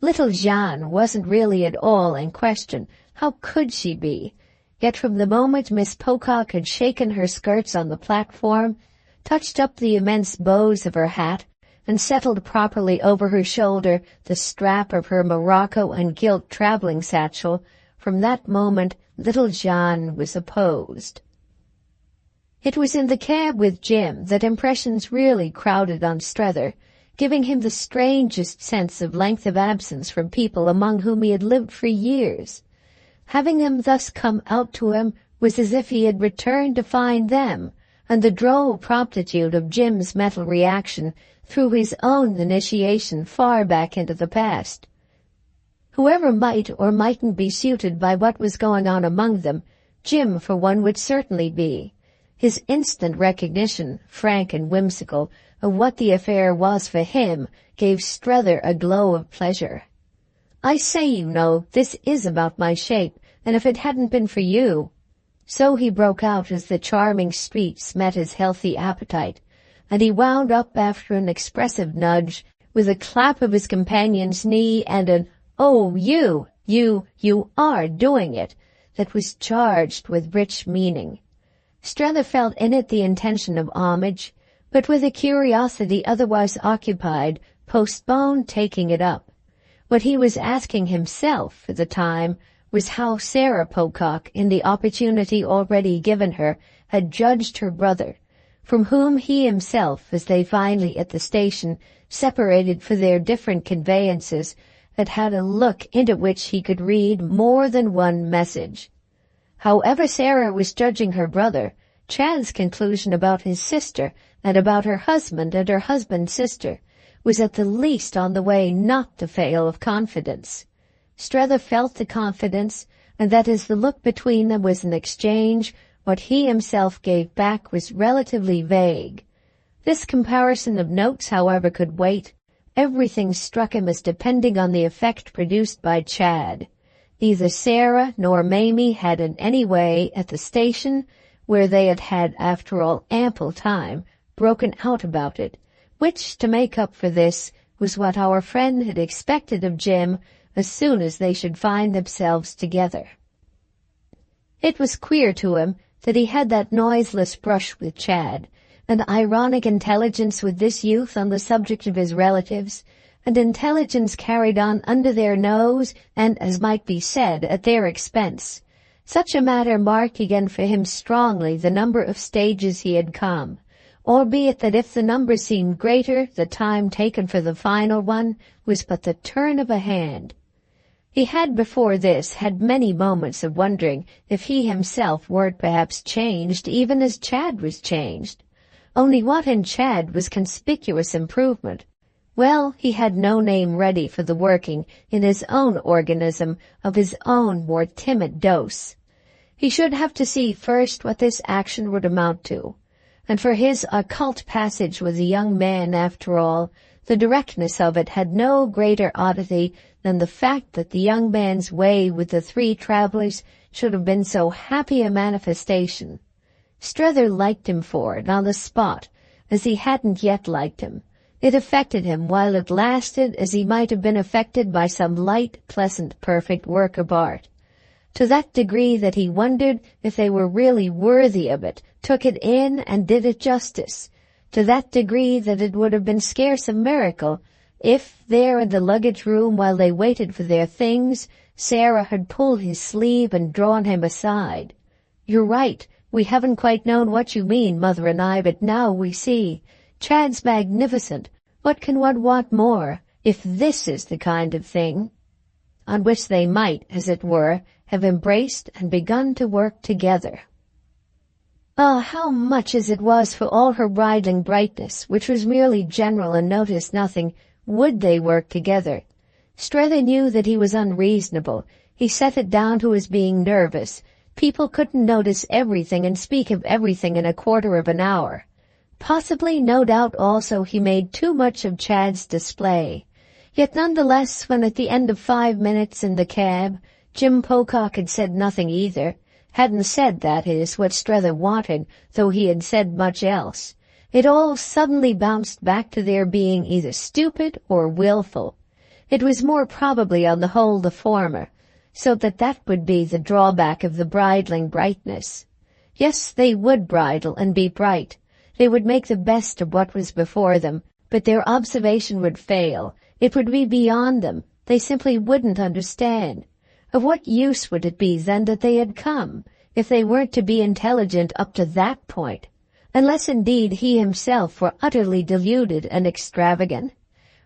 Little Jeanne wasn't really at all in question. How could she be? Yet from the moment Miss Pocock had shaken her skirts on the platform, touched up the immense bows of her hat, and settled properly over her shoulder the strap of her morocco and gilt travelling satchel, from that moment little Jeanne was opposed. It was in the cab with Jim that impressions really crowded on Strether, giving him the strangest sense of length of absence from people among whom he had lived for years. Having them thus come out to him was as if he had returned to find them, and the droll promptitude of Jim's mental reaction threw his own initiation far back into the past. Whoever might or mightn't be suited by what was going on among them, Jim for one would certainly be. His instant recognition, frank and whimsical, of what the affair was for him gave Strether a glow of pleasure. "I say, you know, this is about my shape, and if it hadn't been for you—" So he broke out as the charming streets met his healthy appetite, and he wound up after an expressive nudge with a clap of his companion's knee and an "Oh, you are doing it," that was charged with rich meaning. Strether felt in it the intention of homage, but with a curiosity otherwise occupied, postponed taking it up. What he was asking himself for the time was how Sarah Pocock, in the opportunity already given her, had judged her brother, from whom he himself, as they finally at the station separated for their different conveyances, had had a look into which he could read more than one message. However Sarah was judging her brother, Chad's conclusion about his sister and about her husband and her husband's sister was at the least on the way not to fail of confidence. Strether felt the confidence, and that as the look between them was an exchange, what he himself gave back was relatively vague. This comparison of notes, however, could wait. Everything struck him as depending on the effect produced by Chad. Neither Sarah nor Mamie had in any way, at the station, where they had had, after all, ample time, broken out about it, which, to make up for this, was what our friend had expected of Jim as soon as they should find themselves together. It was queer to him that he had that noiseless brush with Chad, an ironic intelligence with this youth on the subject of his relatives, and intelligence carried on under their nose and, as might be said, at their expense. Such a matter marked again for him strongly the number of stages he had come, albeit that if the number seemed greater, the time taken for the final one was but the turn of a hand. He had before this had many moments of wondering if he himself weren't perhaps changed even as Chad was changed. Only what in Chad was conspicuous improvement? Well, he had no name ready for the working in his own organism of his own more timid dose. He should have to see first what this action would amount to. And for his occult passage with a young man, after all, the directness of it had no greater oddity than the fact that the young man's way with the three travellers should have been so happy a manifestation. Strether liked him for it on the spot, as he hadn't yet liked him. It affected him while it lasted as he might have been affected by some light, pleasant, perfect work of art. To that degree that he wondered if they were really worthy of it, took it in and did it justice. To that degree that it would have been scarce a miracle if, there in the luggage room while they waited for their things, Sarah had pulled his sleeve and drawn him aside. "You're right, we haven't quite known what you mean, Mother and I, but now we see. Chad's magnificent. What can one want more, if this is the kind of thing?" On which they might, as it were, have embraced and begun to work together. Ah, how much as it was for all her bridling brightness, which was merely general and noticed nothing, would they work together? Strether knew that he was unreasonable. He set it down to his being nervous. People couldn't notice everything and speak of everything in a quarter of an hour. Possibly, no doubt also, he made too much of Chad's display. Yet nonetheless, when at the end of 5 minutes in the cab, Jim Pocock had said nothing either, hadn't said, that is, what Strether wanted, though he had said much else, it all suddenly bounced back to their being either stupid or willful. It was more probably on the whole the former, so that would be the drawback of the bridling brightness. Yes, they would bridle and be bright. They would make the best of what was before them, but their observation would fail. It would be beyond them. They simply wouldn't understand. Of what use would it be then that they had come, if they weren't to be intelligent up to that point? Unless indeed he himself were utterly deluded and extravagant.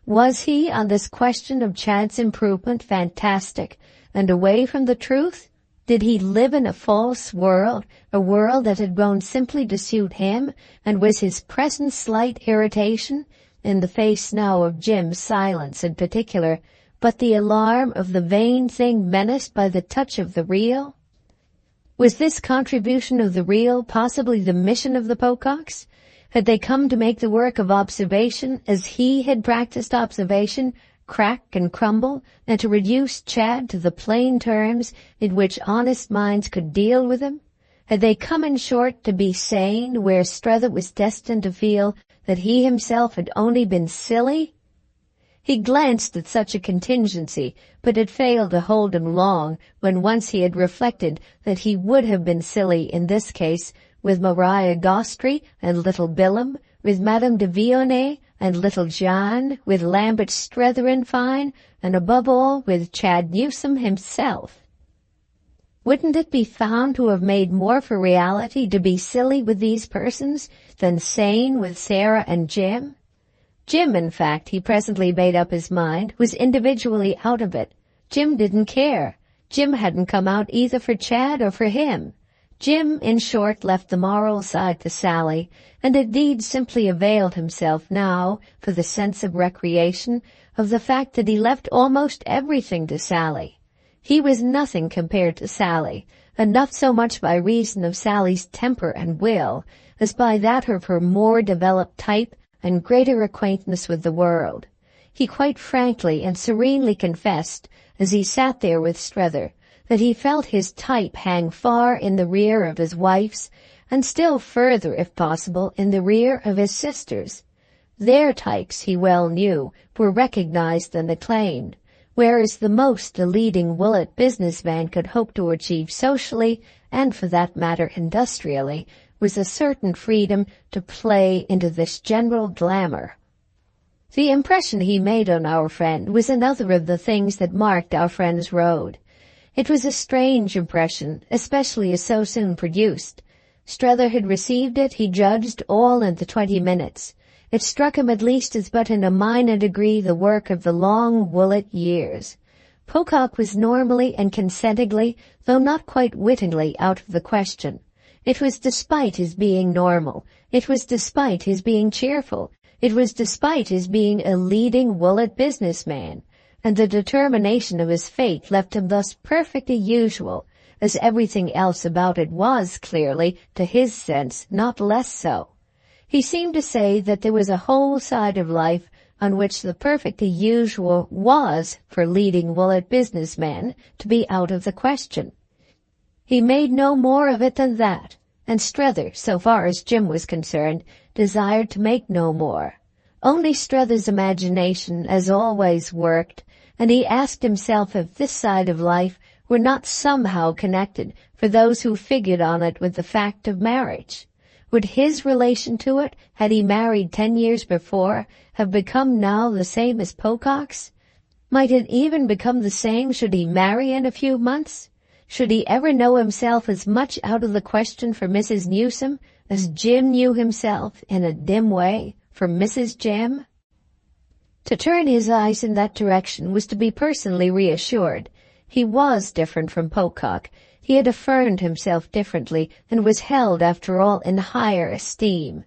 Was he, on this question of chance improvement, fantastic and away from the truth? Did he live in a false world, a world that had grown simply to suit him, and was his present slight irritation, in the face now of Jim's silence in particular, but the alarm of the vain thing menaced by the touch of the real? Was this contribution of the real possibly the mission of the Pococks? Had they come to make the work of observation, as he had practiced observation, crack and crumble, and to reduce Chad to the plain terms in which honest minds could deal with him? Had they come, in short, to be sane, where Strether was destined to feel that he himself had only been silly? He glanced at such a contingency, but it failed to hold him long when once he had reflected that he would have been silly in this case with Maria Gostry and little Billum, with Madame de Vionnet and little John, with Lambert Strether in fine, and above all with Chad Newsome himself. Wouldn't it be found to have made more for reality to be silly with these persons than sane with Sarah and Jim? Jim, in fact, he presently made up his mind, was individually out of it. Jim didn't care. Jim hadn't come out either for Chad or for him. Jim, in short, left the moral side to Sally, and indeed simply availed himself now, for the sense of recreation, of the fact that he left almost everything to Sally. He was nothing compared to Sally, and not so much by reason of Sally's temper and will, as by that of her more developed type and greater acquaintance with the world. He quite frankly and serenely confessed, as he sat there with Strether, that he felt his type hang far in the rear of his wife's, and still further, if possible, in the rear of his sister's. Their types, he well knew, were recognized and acclaimed, whereas the most the leading Willet businessman could hope to achieve socially, and for that matter industrially, was a certain freedom to play into this general glamour. The impression he made on our friend was another of the things that marked our friend's road. It was a strange impression, especially as so soon produced. Strether had received it, he judged, all in the 20 minutes. It struck him at least as but in a minor degree the work of the long Woollett years. Pocock was normally and consentingly, though not quite wittingly, out of the question. It was despite his being normal. It was despite his being cheerful. It was despite his being a leading Woollett businessman. And the determination of his fate left him thus perfectly usual, as everything else about it was clearly, to his sense, not less so. He seemed to say that there was a whole side of life on which the perfectly usual was, for leading Woollett businessmen, to be out of the question. He made no more of it than that, and Strether, so far as Jim was concerned, desired to make no more. Only Strether's imagination, as always, worked, and he asked himself if this side of life were not somehow connected for those who figured on it with the fact of marriage. Would his relation to it, had he married 10 years before, have become now the same as Pocock's? Might it even become the same should he marry in a few months? Should he ever know himself as much out of the question for Mrs. Newsome as Jim knew himself, in a dim way, for Mrs. Jim? To turn his eyes in that direction was to be personally reassured. He was different from Pocock. He had affirmed himself differently, and was held, after all, in higher esteem.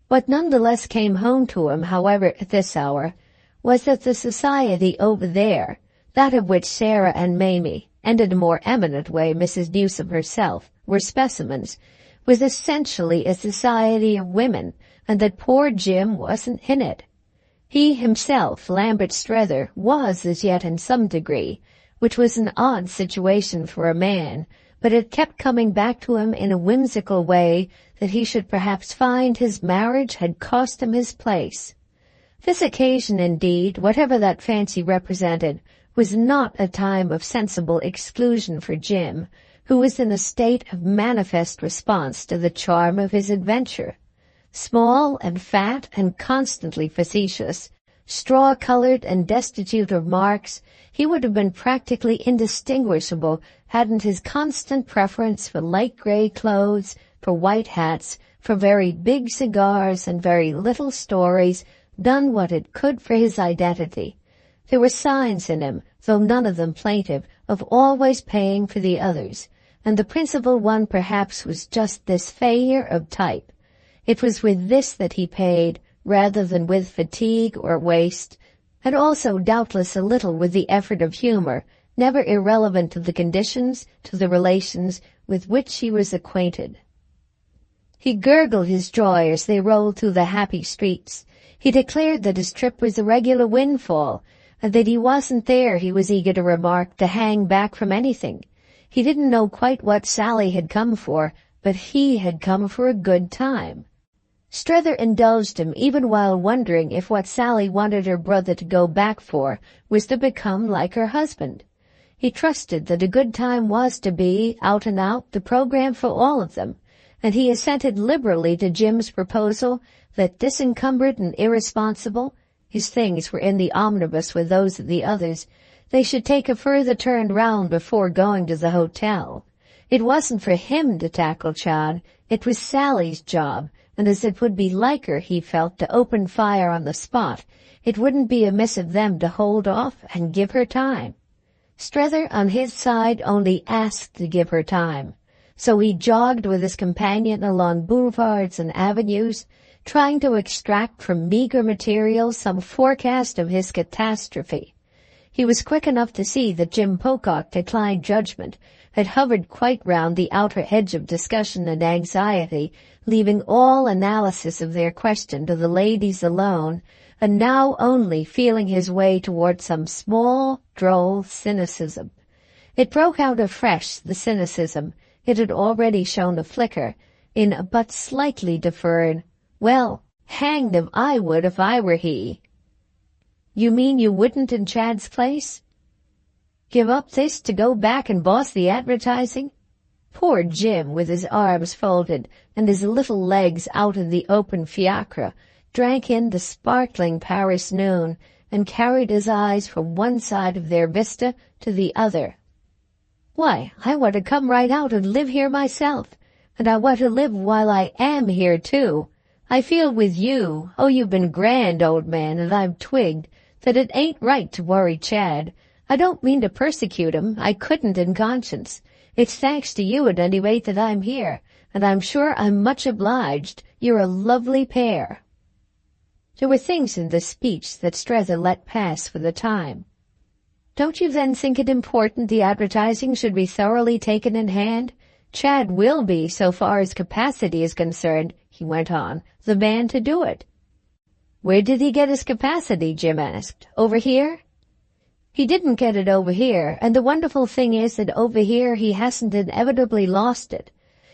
What none the less came home to him, however, at this hour, was that the society over there, that of which Sarah and Mamie, and in a more eminent way Mrs. Newsome herself, were specimens, was essentially a society of women, and that poor Jim wasn't in it. He himself, Lambert Strether, was as yet in some degree, which was an odd situation for a man, but it kept coming back to him in a whimsical way that he should perhaps find his marriage had cost him his place. This occasion, indeed, whatever that fancy represented, was not a time of sensible exclusion for Jim, who was in a state of manifest response to the charm of his adventure. Small and fat and constantly facetious, straw-colored and destitute of marks, he would have been practically indistinguishable hadn't his constant preference for light gray clothes, for white hats, for very big cigars and very little stories done what it could for his identity. There were signs in him, though none of them plaintive, of always paying for the others, and the principal one perhaps was just this failure of type. It was with this that he paid, rather than with fatigue or waste, and also doubtless a little with the effort of humor, never irrelevant to the conditions, to the relations with which he was acquainted. He gurgled his joy as they rolled through the happy streets. He declared that his trip was a regular windfall, and that he wasn't there, he was eager to remark, to hang back from anything. He didn't know quite what Sally had come for, but he had come for a good time. Strether indulged him even while wondering if what Sally wanted her brother to go back for was to become like her husband. He trusted that a good time was to be, out and out, the program for all of them, and he assented liberally to Jim's proposal that, disencumbered and irresponsible, his things were in the omnibus with those of the others, they should take a further turn round before going to the hotel. It wasn't for him to tackle Chad, it was Sally's job, and as it would be like her, he felt, to open fire on the spot, it wouldn't be amiss of them to hold off and give her time. Strether, on his side, only asked to give her time. So he jogged with his companion along boulevards and avenues, trying to extract from meager material some forecast of his catastrophe. He was quick enough to see that Jim Pocock declined judgment, had hovered quite round the outer edge of discussion and anxiety, leaving all analysis of their question to the ladies alone, and now only feeling his way toward some small, droll cynicism. It broke out afresh, the cynicism. It had already shown a flicker, in a but slightly deferred, "Well, hanged if I would if I were he." "You mean you wouldn't in Chad's place? Give up this to go back and boss the advertising?" Poor Jim, with his arms folded and his little legs out in the open fiacre, drank in the sparkling Paris noon and carried his eyes from one side of their vista to the other. "Why, I want to come right out and live here myself, and I want to live while I am here, too. I feel with you, oh, you've been grand, old man, and I've twigged that it ain't right to worry Chad. I don't mean to persecute him, I couldn't in conscience. It's thanks to you at any rate that I'm here, and I'm sure I'm much obliged. You're a lovely pair." There were things in this speech that Strether let pass for the time. "Don't you then think it important the advertising should be thoroughly taken in hand? Chad will be, so far as capacity is concerned," he went on, "the man to do it." "Where did he get his capacity?" Jim asked. "Over here?" "He didn't get it over here, and the wonderful thing is that over here he hasn't inevitably lost it.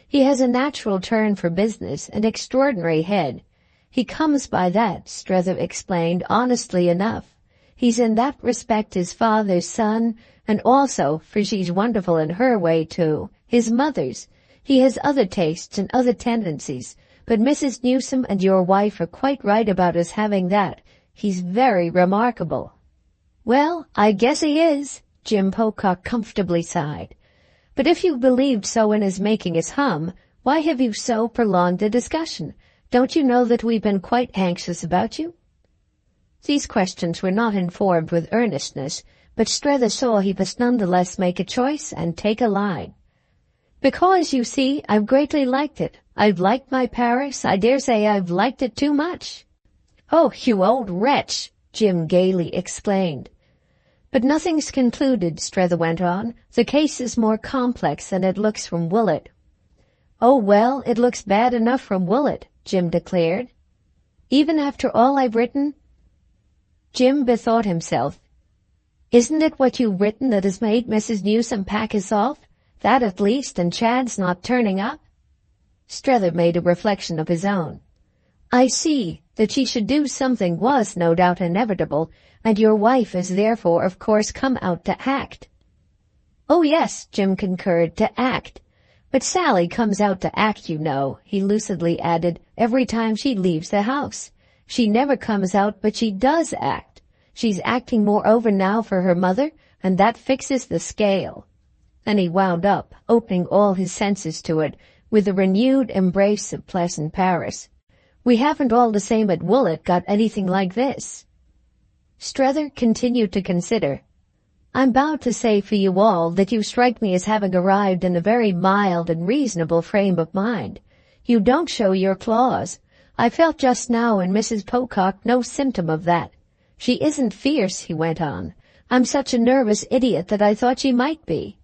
He has a natural turn for business, an extraordinary head. He comes by that," Strether explained honestly enough. "He's in that respect his father's son, and also, for she's wonderful in her way too, his mother's. He has other tastes and other tendencies, but Mrs. Newsome and your wife are quite right about his having that. He's very remarkable." "Well, I guess he is," Jim Pocock comfortably sighed. "But if you believed so in his making us hum, why have you so prolonged the discussion? Don't you know that we've been quite anxious about you?" These questions were not informed with earnestness, but Strether saw he must nonetheless make a choice and take a line. "Because, you see, I've greatly liked it. I've liked my Paris. I dare say I've liked it too much." "Oh, you old wretch!" Jim gaily exclaimed. "But nothing's concluded," Strether went on. "The case is more complex than it looks from Woollett." "Oh, well, it looks bad enough from Woollett," Jim declared. "Even after all I've written?" Jim bethought himself. "Isn't it what you've written that has made Mrs. Newsome pack us off? That at least, and Chad's not turning up?" Strether made a reflection of his own. "I see. That she should do something was no doubt inevitable, and your wife has therefore of course come out to act." "Oh yes," Jim concurred, "to act. But Sally comes out to act, you know," he lucidly added, "every time she leaves the house. She never comes out, but she does act. She's acting moreover now for her mother, and that fixes the scale." Then he wound up, opening all his senses to it, with a renewed embrace of pleasant Paris. "We haven't all the same at Woollet got anything like this." Strether continued to consider. "I'm bound to say for you all that you strike me as having arrived in a very mild and reasonable frame of mind. You don't show your claws. I felt just now in Mrs. Pocock no symptom of that. She isn't fierce," he went on. "I'm such a nervous idiot that I thought she might be."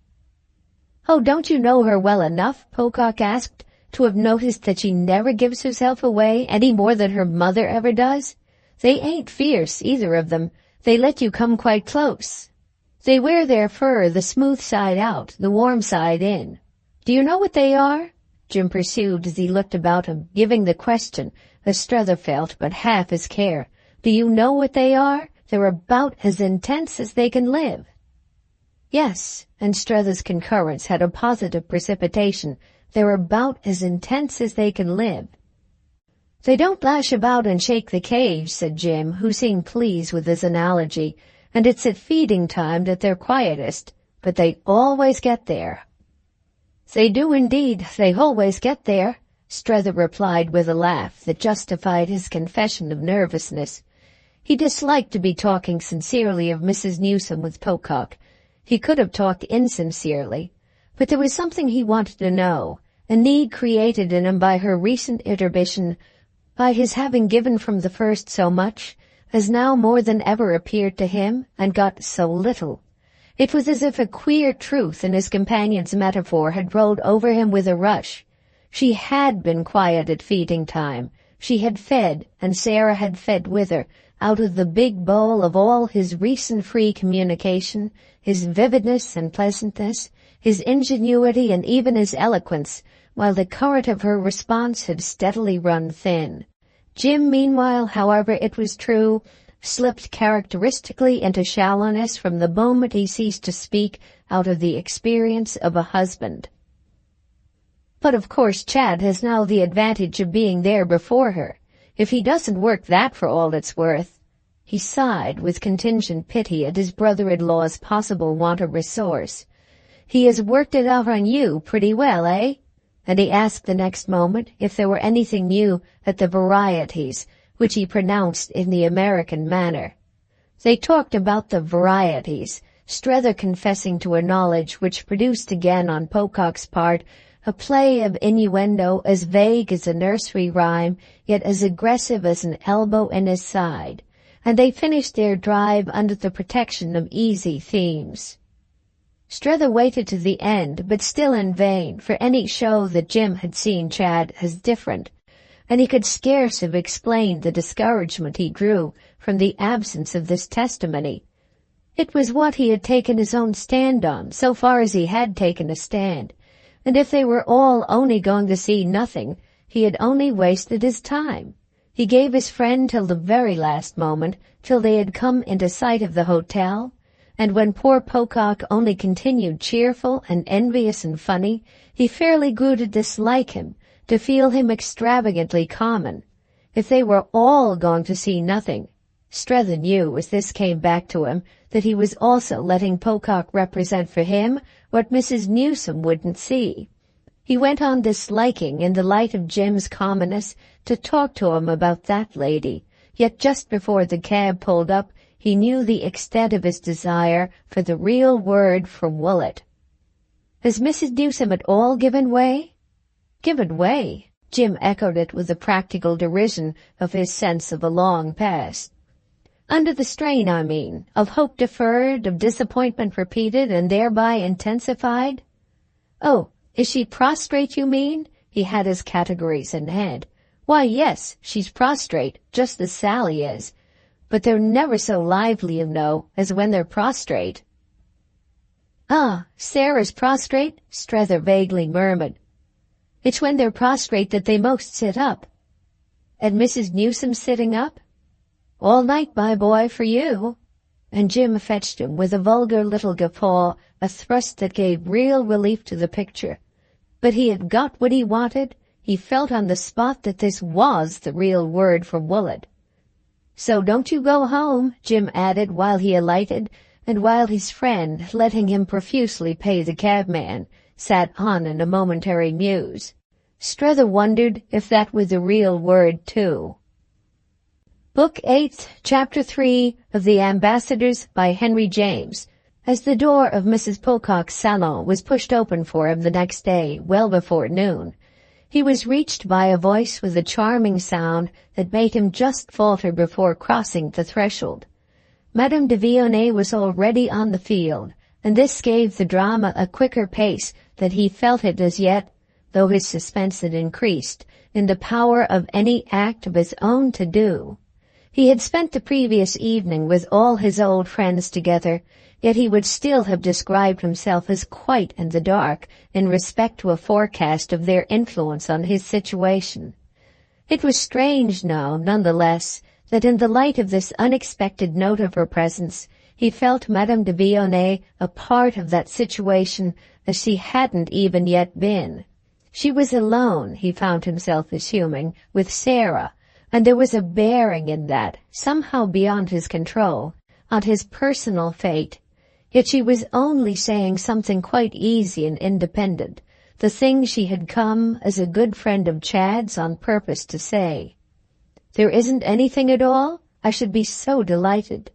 "Oh, don't you know her well enough," Pocock asked, "to have noticed that she never gives herself away any more than her mother ever does? They ain't fierce, either of them. They let you come quite close. They wear their fur the smooth side out, the warm side in. Do you know what they are?" Jim pursued as he looked about him, giving the question, as Strether felt, but half his care. "Do you know what they are? They're about as intense as they can live." Yes, and Strether's concurrence had a positive precipitation. "They're about as intense as they can live." "They don't lash about and shake the cage," said Jim, who seemed pleased with his analogy, "and it's at feeding time that they're quietest, but they always get there." "They do indeed, they always get there," Strether replied with a laugh that justified his confession of nervousness. He disliked to be talking sincerely of Mrs. Newsome with Pocock. He could have talked insincerely, but there was something he wanted to know, a need created in him by her recent intermission, by his having given from the first so much, as now more than ever appeared to him, and got so little. It was as if a queer truth in his companion's metaphor had rolled over him with a rush. She had been quiet at feeding time. She had fed, and Sarah had fed with her, out of the big bowl of all his recent free communication, his vividness and pleasantness, his ingenuity and even his eloquence, while the current of her response had steadily run thin. Jim, meanwhile, however it was true, slipped characteristically into shallowness from the moment he ceased to speak out of the experience of a husband. But of course Chad has now the advantage of being there before her. If he doesn't work that for all it's worth— He sighed with contingent pity at his brother-in-law's possible want of resource. "He has worked it out on you pretty well, eh?" And he asked the next moment if there were anything new at the Varieties, which he pronounced in the American manner. They talked about the Varieties, Strether confessing to a knowledge which produced again on Pocock's part a play of innuendo as vague as a nursery rhyme, yet as aggressive as an elbow in his side, and they finished their drive under the protection of easy themes. Strether waited to the end, but still in vain, for any show that Jim had seen Chad as different, and he could scarce have explained the discouragement he drew from the absence of this testimony. It was what he had taken his own stand on, so far as he had taken a stand, and if they were all only going to see nothing, he had only wasted his time. He gave his friend till the very last moment, till they had come into sight of the hotel, and when poor Pocock only continued cheerful and envious and funny, he fairly grew to dislike him, to feel him extravagantly common. If they were all going to see nothing, Strether knew, as this came back to him, that he was also letting Pocock represent for him what Mrs. Newsome wouldn't see. He went on disliking, in the light of Jim's commonness, to talk to him about that lady, yet just before the cab pulled up, he knew the extent of his desire for the real word from Woollet. "Has Mrs. Newsome at all given way?" "Given way?" Jim echoed it with the practical derision of his sense of a long past. "Under the strain, I mean, of hope deferred, of disappointment repeated and thereby intensified?" "Oh, is she prostrate, you mean?" He had his categories in hand. "Why, yes, she's prostrate, just as Sally is. But they're never so lively, you know, as when they're prostrate." "Ah, Sarah's prostrate?" Strether vaguely murmured. "It's when they're prostrate that they most sit up." "And Mrs. Newsome sitting up?" "All night, my boy, for you." And Jim fetched him with a vulgar little guffaw, a thrust that gave real relief to the picture. But he had got what he wanted. He felt on the spot that this was the real word for Woollett. "So don't you go home," Jim added while he alighted, and while his friend, letting him profusely pay the cabman, sat on in a momentary muse. Strether wondered if that was the real word too. Book 8, Chapter 3 of The Ambassadors by Henry James. As the door of Mrs. Pocock's salon was pushed open for him the next day, well before noon, he was reached by a voice with a charming sound that made him just falter before crossing the threshold. Madame de Vionnet was already on the field, and this gave the drama a quicker pace than he felt it as yet, though his suspense had increased, in the power of any act of his own to do. He had spent the previous evening with all his old friends together, yet he would still have described himself as quite in the dark in respect to a forecast of their influence on his situation. It was strange now, nonetheless, that in the light of this unexpected note of her presence, he felt Madame de Vionnet a part of that situation as she hadn't even yet been. She was alone, he found himself assuming, with Sarah, and there was a bearing in that, somehow beyond his control, on his personal fate. Yet she was only saying something quite easy and independent, the thing she had come as a good friend of Chad's on purpose to say. "There isn't anything at all? I should be so delighted."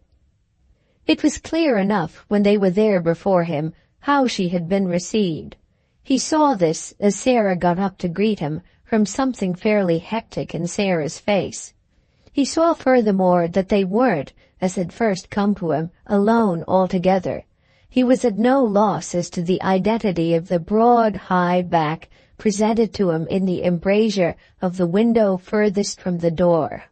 It was clear enough when they were there before him how she had been received. He saw this as Sarah got up to greet him from something fairly hectic in Sarah's face. He saw furthermore that they weren't, as had first come to him, alone altogether. He was at no loss as to the identity of the broad, high back presented to him in the embrasure of the window furthest from the door.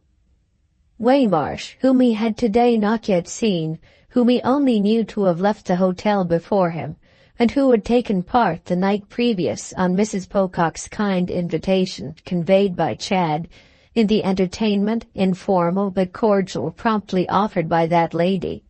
Waymarsh, whom he had today not yet seen, whom he only knew to have left the hotel before him, and who had taken part the night previous on Mrs. Pocock's kind invitation, conveyed by Chad, in the entertainment, informal but cordial, promptly offered by that lady.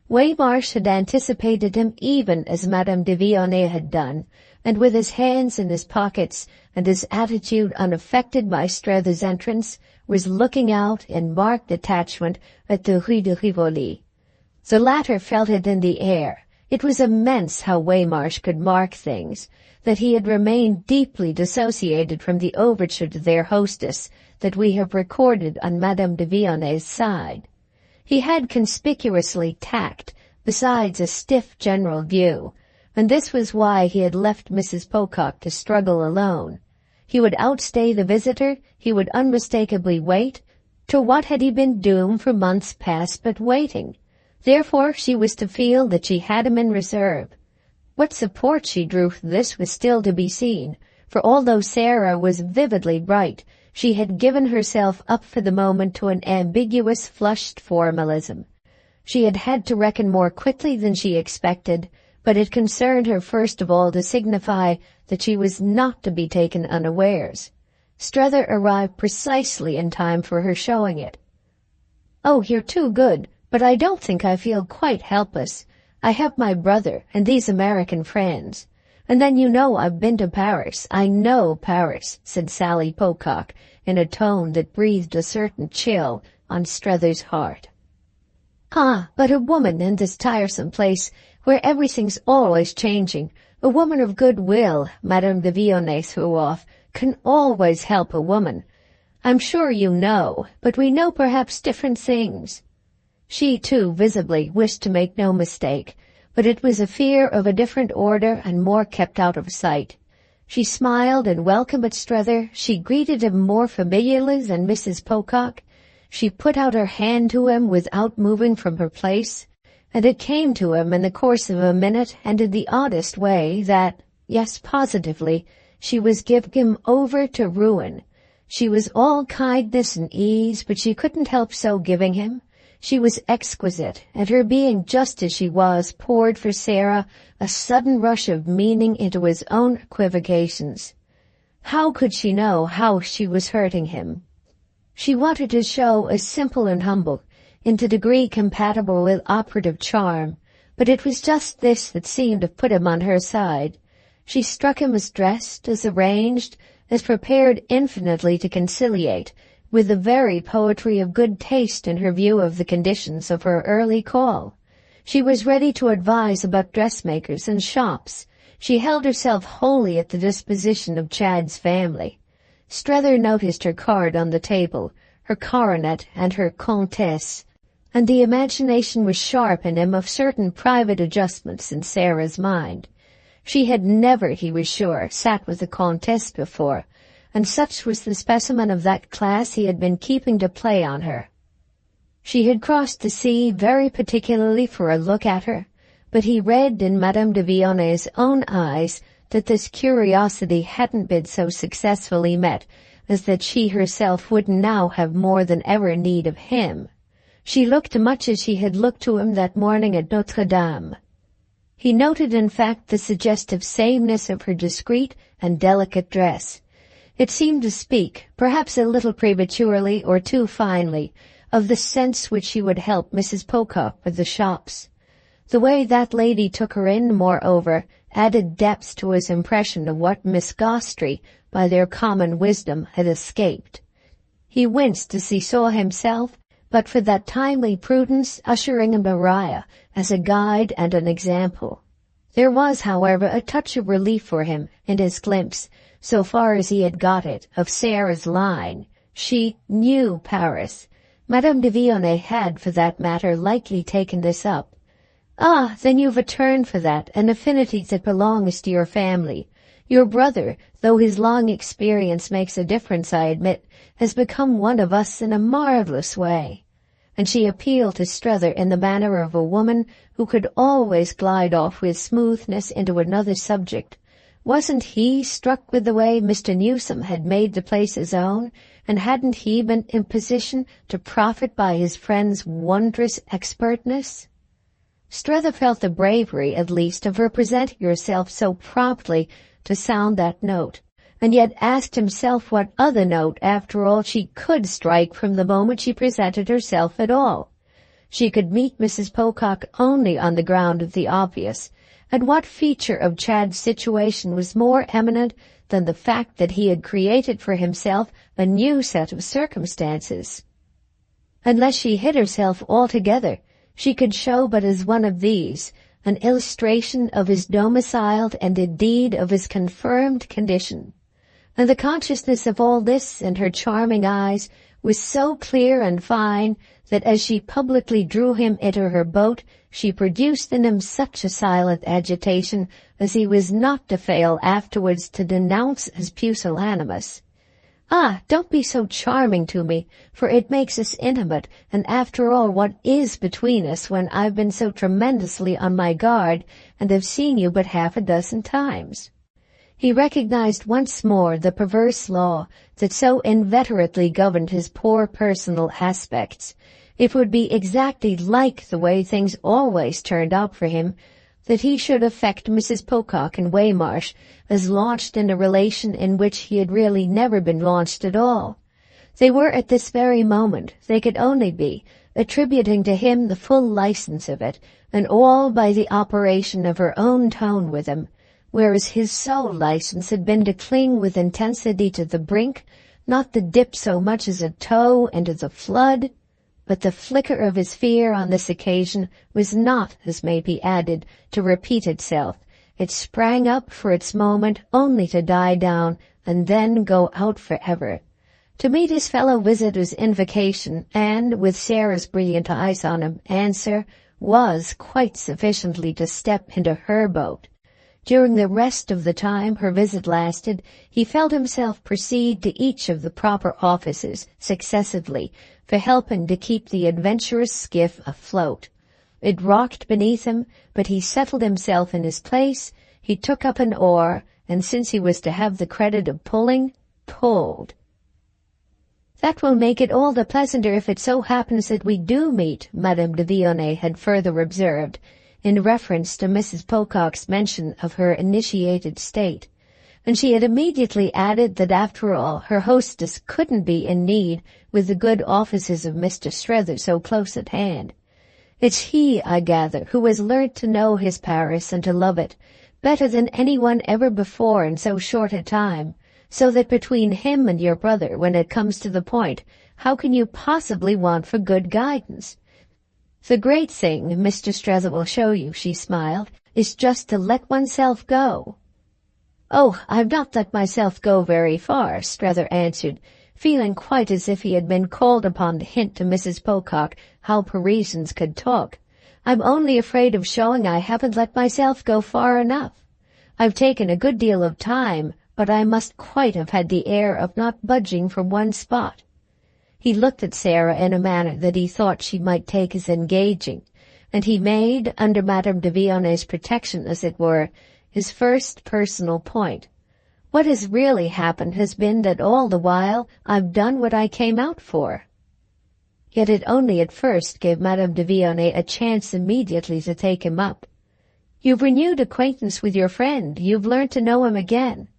Waymarsh had anticipated him even as Madame de Vionnet had done, and with his hands in his pockets and his attitude unaffected by Strether's entrance, was looking out in marked detachment at the Rue de Rivoli. The latter felt it in the air. It was immense how Waymarsh could mark things, that he had remained deeply dissociated from the overture to their hostess that we have recorded on Madame de Vionet's side. He had conspicuously tacked, besides a stiff general view, and this was why he had left Mrs. Pocock to struggle alone. He would outstay the visitor, he would unmistakably wait. To what had he been doomed for months past but waiting? Therefore she was to feel that she had him in reserve. What support she drew from this was still to be seen, for although Sarah was vividly bright, she had given herself up for the moment to an ambiguous, flushed formalism. She had had to reckon more quickly than she expected, but it concerned her first of all to signify that she was not to be taken unawares. Strether arrived precisely in time for her showing it. "Oh, you're too good, but I don't think I feel quite helpless. I have my brother and these American friends. And then you know I've been to Paris. I know Paris," said Sally Pocock in a tone that breathed a certain chill on Strether's heart. But a woman in this tiresome place where everything's always changing, a woman of good will," Madame de Vionnet threw off, "can always help a woman. I'm sure you know, but we know perhaps different things." She, too, visibly wished to make no mistake, but it was a fear of a different order and more kept out of sight. She smiled in welcome at Strether. She greeted him more familiarly than Mrs. Pocock. She put out her hand to him without moving from her place, and it came to him in the course of a minute and in the oddest way that, yes, positively, she was giving him over to ruin. She was all kindness and ease, but she couldn't help so giving him. She was exquisite, and her being just as she was poured for Sarah a sudden rush of meaning into his own equivocations. How could she know how she was hurting him? She wanted to show as simple and humble, in the degree compatible with operative charm, but it was just this that seemed to put him on her side. She struck him as dressed, as arranged, as prepared infinitely to conciliate, with the very poetry of good taste in her view of the conditions of her early call. She was ready to advise about dressmakers and shops. She held herself wholly at the disposition of Chad's family. Strether noticed her card on the table, her coronet and her comtesse, and the imagination was sharp in him of certain private adjustments in Sarah's mind. She had never, he was sure, sat with a comtesse before, and such was the specimen of that class he had been keeping to play on her. She had crossed the sea very particularly for a look at her, but he read in Madame de Villonay's own eyes that this curiosity hadn't been so successfully met as that she herself would now have more than ever need of him. She looked much as she had looked to him that morning at Notre Dame. He noted in fact the suggestive sameness of her discreet and delicate dress. It seemed to speak, perhaps a little prematurely or too finely, of the sense which she would help Mrs. Pocock with the shops. The way that lady took her in, moreover, added depth to his impression of what Miss Gostry, by their common wisdom, had escaped. He winced as he saw himself, but for that timely prudence, ushering in Maria as a guide and an example. There was, however, a touch of relief for him in his glimpse, so far as he had got it, of Sarah's line. She knew Paris. Madame de Villonay had, for that matter, lightly taken this up. "Ah, then you've a turn for that, an affinity that belongs to your family. Your brother, though his long experience makes a difference, I admit, has become one of us in a marvelous way." And she appealed to Strether in the manner of a woman who could always glide off with smoothness into another subject. Wasn't he struck with the way Mr. Newsome had made the place his own, and hadn't he been in position to profit by his friend's wondrous expertness? Strether felt the bravery, at least, of her presenting herself so promptly to sound that note, and yet asked himself what other note, after all, she could strike from the moment she presented herself at all. She could meet Mrs. Pocock only on the ground of the obvious, and what feature of Chad's situation was more eminent than the fact that he had created for himself a new set of circumstances? Unless she hid herself altogether, she could show but as one of these, an illustration of his domiciled and indeed of his confirmed condition. And the consciousness of all this in her charming eyes was so clear and fine that as she publicly drew him into her boat, she produced in him such a silent agitation as he was not to fail afterwards to denounce as pusillanimous. "Ah, don't be so charming to me, for it makes us intimate, and after all, what is between us when I've been so tremendously on my guard and have seen you but half a dozen times?" He recognized once more the perverse law that so inveterately governed his poor personal aspects. It would be exactly like the way things always turned out for him that he should affect Mrs. Pocock and Waymarsh as launched in a relation in which he had really never been launched at all. They were at this very moment, they could only be, attributing to him the full license of it, and all by the operation of her own tone with him, whereas his sole license had been to cling with intensity to the brink, not to dip so much as a toe into the flood. But the flicker of his fear on this occasion was not, as may be added, to repeat itself. It sprang up for its moment only to die down and then go out forever. To meet his fellow visitor's invocation and, with Sarah's brilliant eyes on him, answer, was quite sufficiently to step into her boat. During the rest of the time her visit lasted, he felt himself proceed to each of the proper offices successively for helping to keep the adventurous skiff afloat. It rocked beneath him, but he settled himself in his place, he took up an oar, and since he was to have the credit of pulling, pulled. "That will make it all the pleasanter if it so happens that we do meet," Madame de Villonay had further observed, in reference to Mrs. Pocock's mention of her initiated state, and she had immediately added that after all her hostess couldn't be in need with the good offices of Mr. Strether so close at hand. "It's he, I gather, who has learnt to know his Paris and to love it, better than anyone ever before in so short a time, so that between him and your brother, when it comes to the point, how can you possibly want for good guidance? The great thing, Mr. Strether will show you, she smiled, is just to let oneself go. Oh, I've not let myself go very far, Strether answered, feeling quite as if he had been called upon to hint to Mrs. Pocock how Parisians could talk. I'm only afraid of showing I haven't let myself go far enough. I've taken a good deal of time, but I must quite have had the air of not budging from one spot. He looked at Sarah in a manner that he thought she might take as engaging, and he made, under Madame de Vionet's protection as it were, his first personal point. What has really happened has been that all the while I've done what I came out for. Yet it only at first gave Madame de Vionnet a chance immediately to take him up. You've renewed acquaintance with your friend, you've learned to know him again.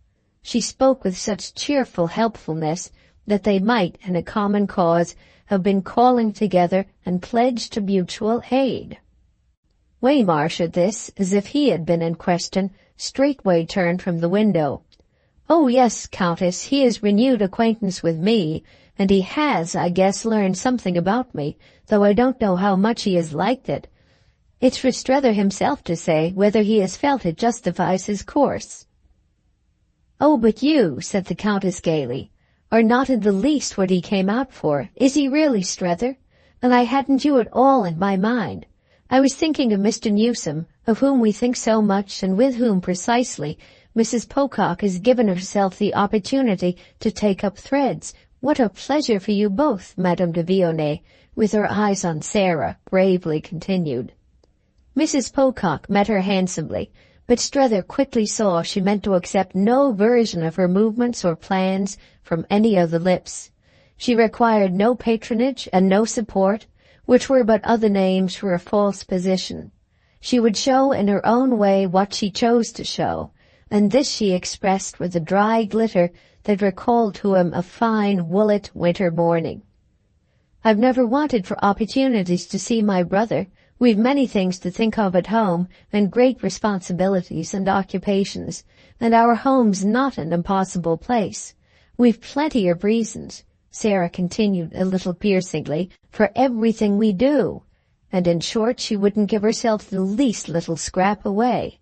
She spoke with such cheerful helpfulness that they might, in a common cause, have been calling together and pledged to mutual aid. Waymarsh at this, as if he had been in question, straightway turned from the window. Oh, yes, Countess, he has renewed acquaintance with me, and he has, I guess, learned something about me, though I don't know how much he has liked it. It's for Strether himself to say whether he has felt it justifies his course. Oh, but you, said the Countess gaily, are not in the least what he came out for. Is he really, Strether? And I hadn't you at all in my mind. I was thinking of Mr. Newsome, of whom we think so much, and with whom precisely Mrs. Pocock has given herself the opportunity to take up threads. What a pleasure for you both, Madame de Vionnet, with her eyes on Sarah, bravely continued. Mrs. Pocock met her handsomely, but Strether quickly saw she meant to accept no version of her movements or plans from any of the lips. She required no patronage and no support, which were but other names for a false position. She would show in her own way what she chose to show, and this she expressed with a dry glitter that recalled to him a fine woolet winter morning. I've never wanted for opportunities to see my brother. We've many things to think of at home, and great responsibilities and occupations, and our home's not an impossible place. We've plenty of reasons, Sarah continued a little piercingly, for everything we do, and in short she wouldn't give herself the least little scrap away.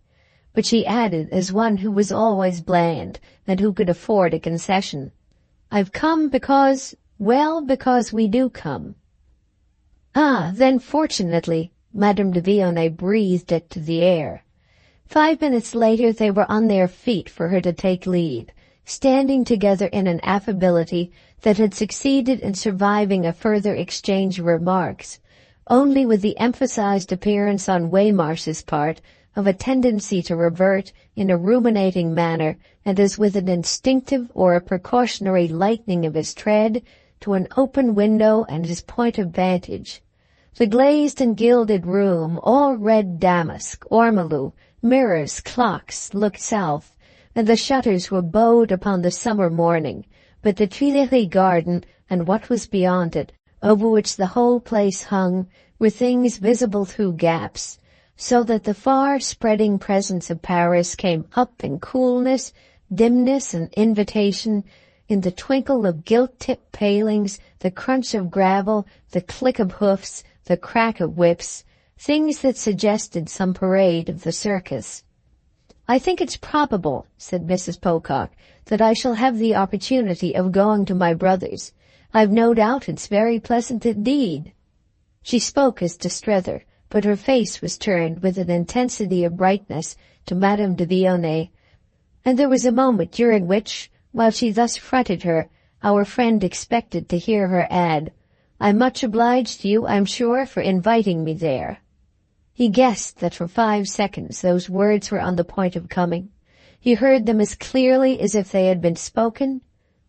But she added as one who was always bland, and who could afford a concession, I've come because we do come. Ah, then fortunately, Madame de Vionnet breathed it to the air. 5 minutes later they were on their feet for her to take leave, standing together in an affability that had succeeded in surviving a further exchange of remarks, only with the emphasized appearance on Waymarsh's part of a tendency to revert in a ruminating manner and as with an instinctive or a precautionary lightening of his tread to an open window and his point of vantage. The glazed and gilded room, all red damask, ormolu, mirrors, clocks, looked south, and the shutters were bowed upon the summer morning, but the Tuileries garden and what was beyond it, over which the whole place hung, were things visible through gaps, so that the far-spreading presence of Paris came up in coolness, dimness, and invitation, in the twinkle of gilt-tipped palings, the crunch of gravel, the click of hoofs, the crack of whips, things that suggested some parade of the circus. I think it's probable, said Mrs. Pocock, that I shall have the opportunity of going to my brother's. I've no doubt it's very pleasant indeed. She spoke as to Strether, but her face was turned with an intensity of brightness to Madame de Vionnet, and there was a moment during which, while she thus fretted her, our friend expected to hear her add, I'm much obliged to you, I'm sure, for inviting me there. He guessed that for 5 seconds those words were on the point of coming. He heard them as clearly as if they had been spoken,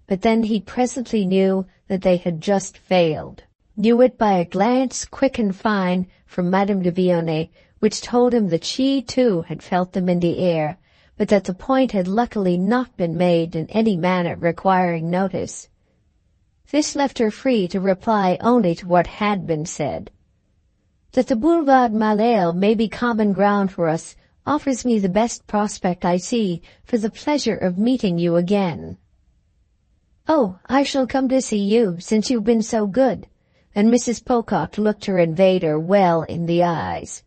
but then he presently knew that they had just failed. Knew it by a glance quick and fine from Madame de Vionnet, which told him that she, too, had felt them in the air, but that the point had luckily not been made in any manner requiring notice. This left her free to reply only to what had been said. That the Boulevard Malesherbes may be common ground for us offers me the best prospect I see for the pleasure of meeting you again." "Oh, I shall come to see you, since you've been so good," and Mrs. Pocock looked her invader well in the eyes.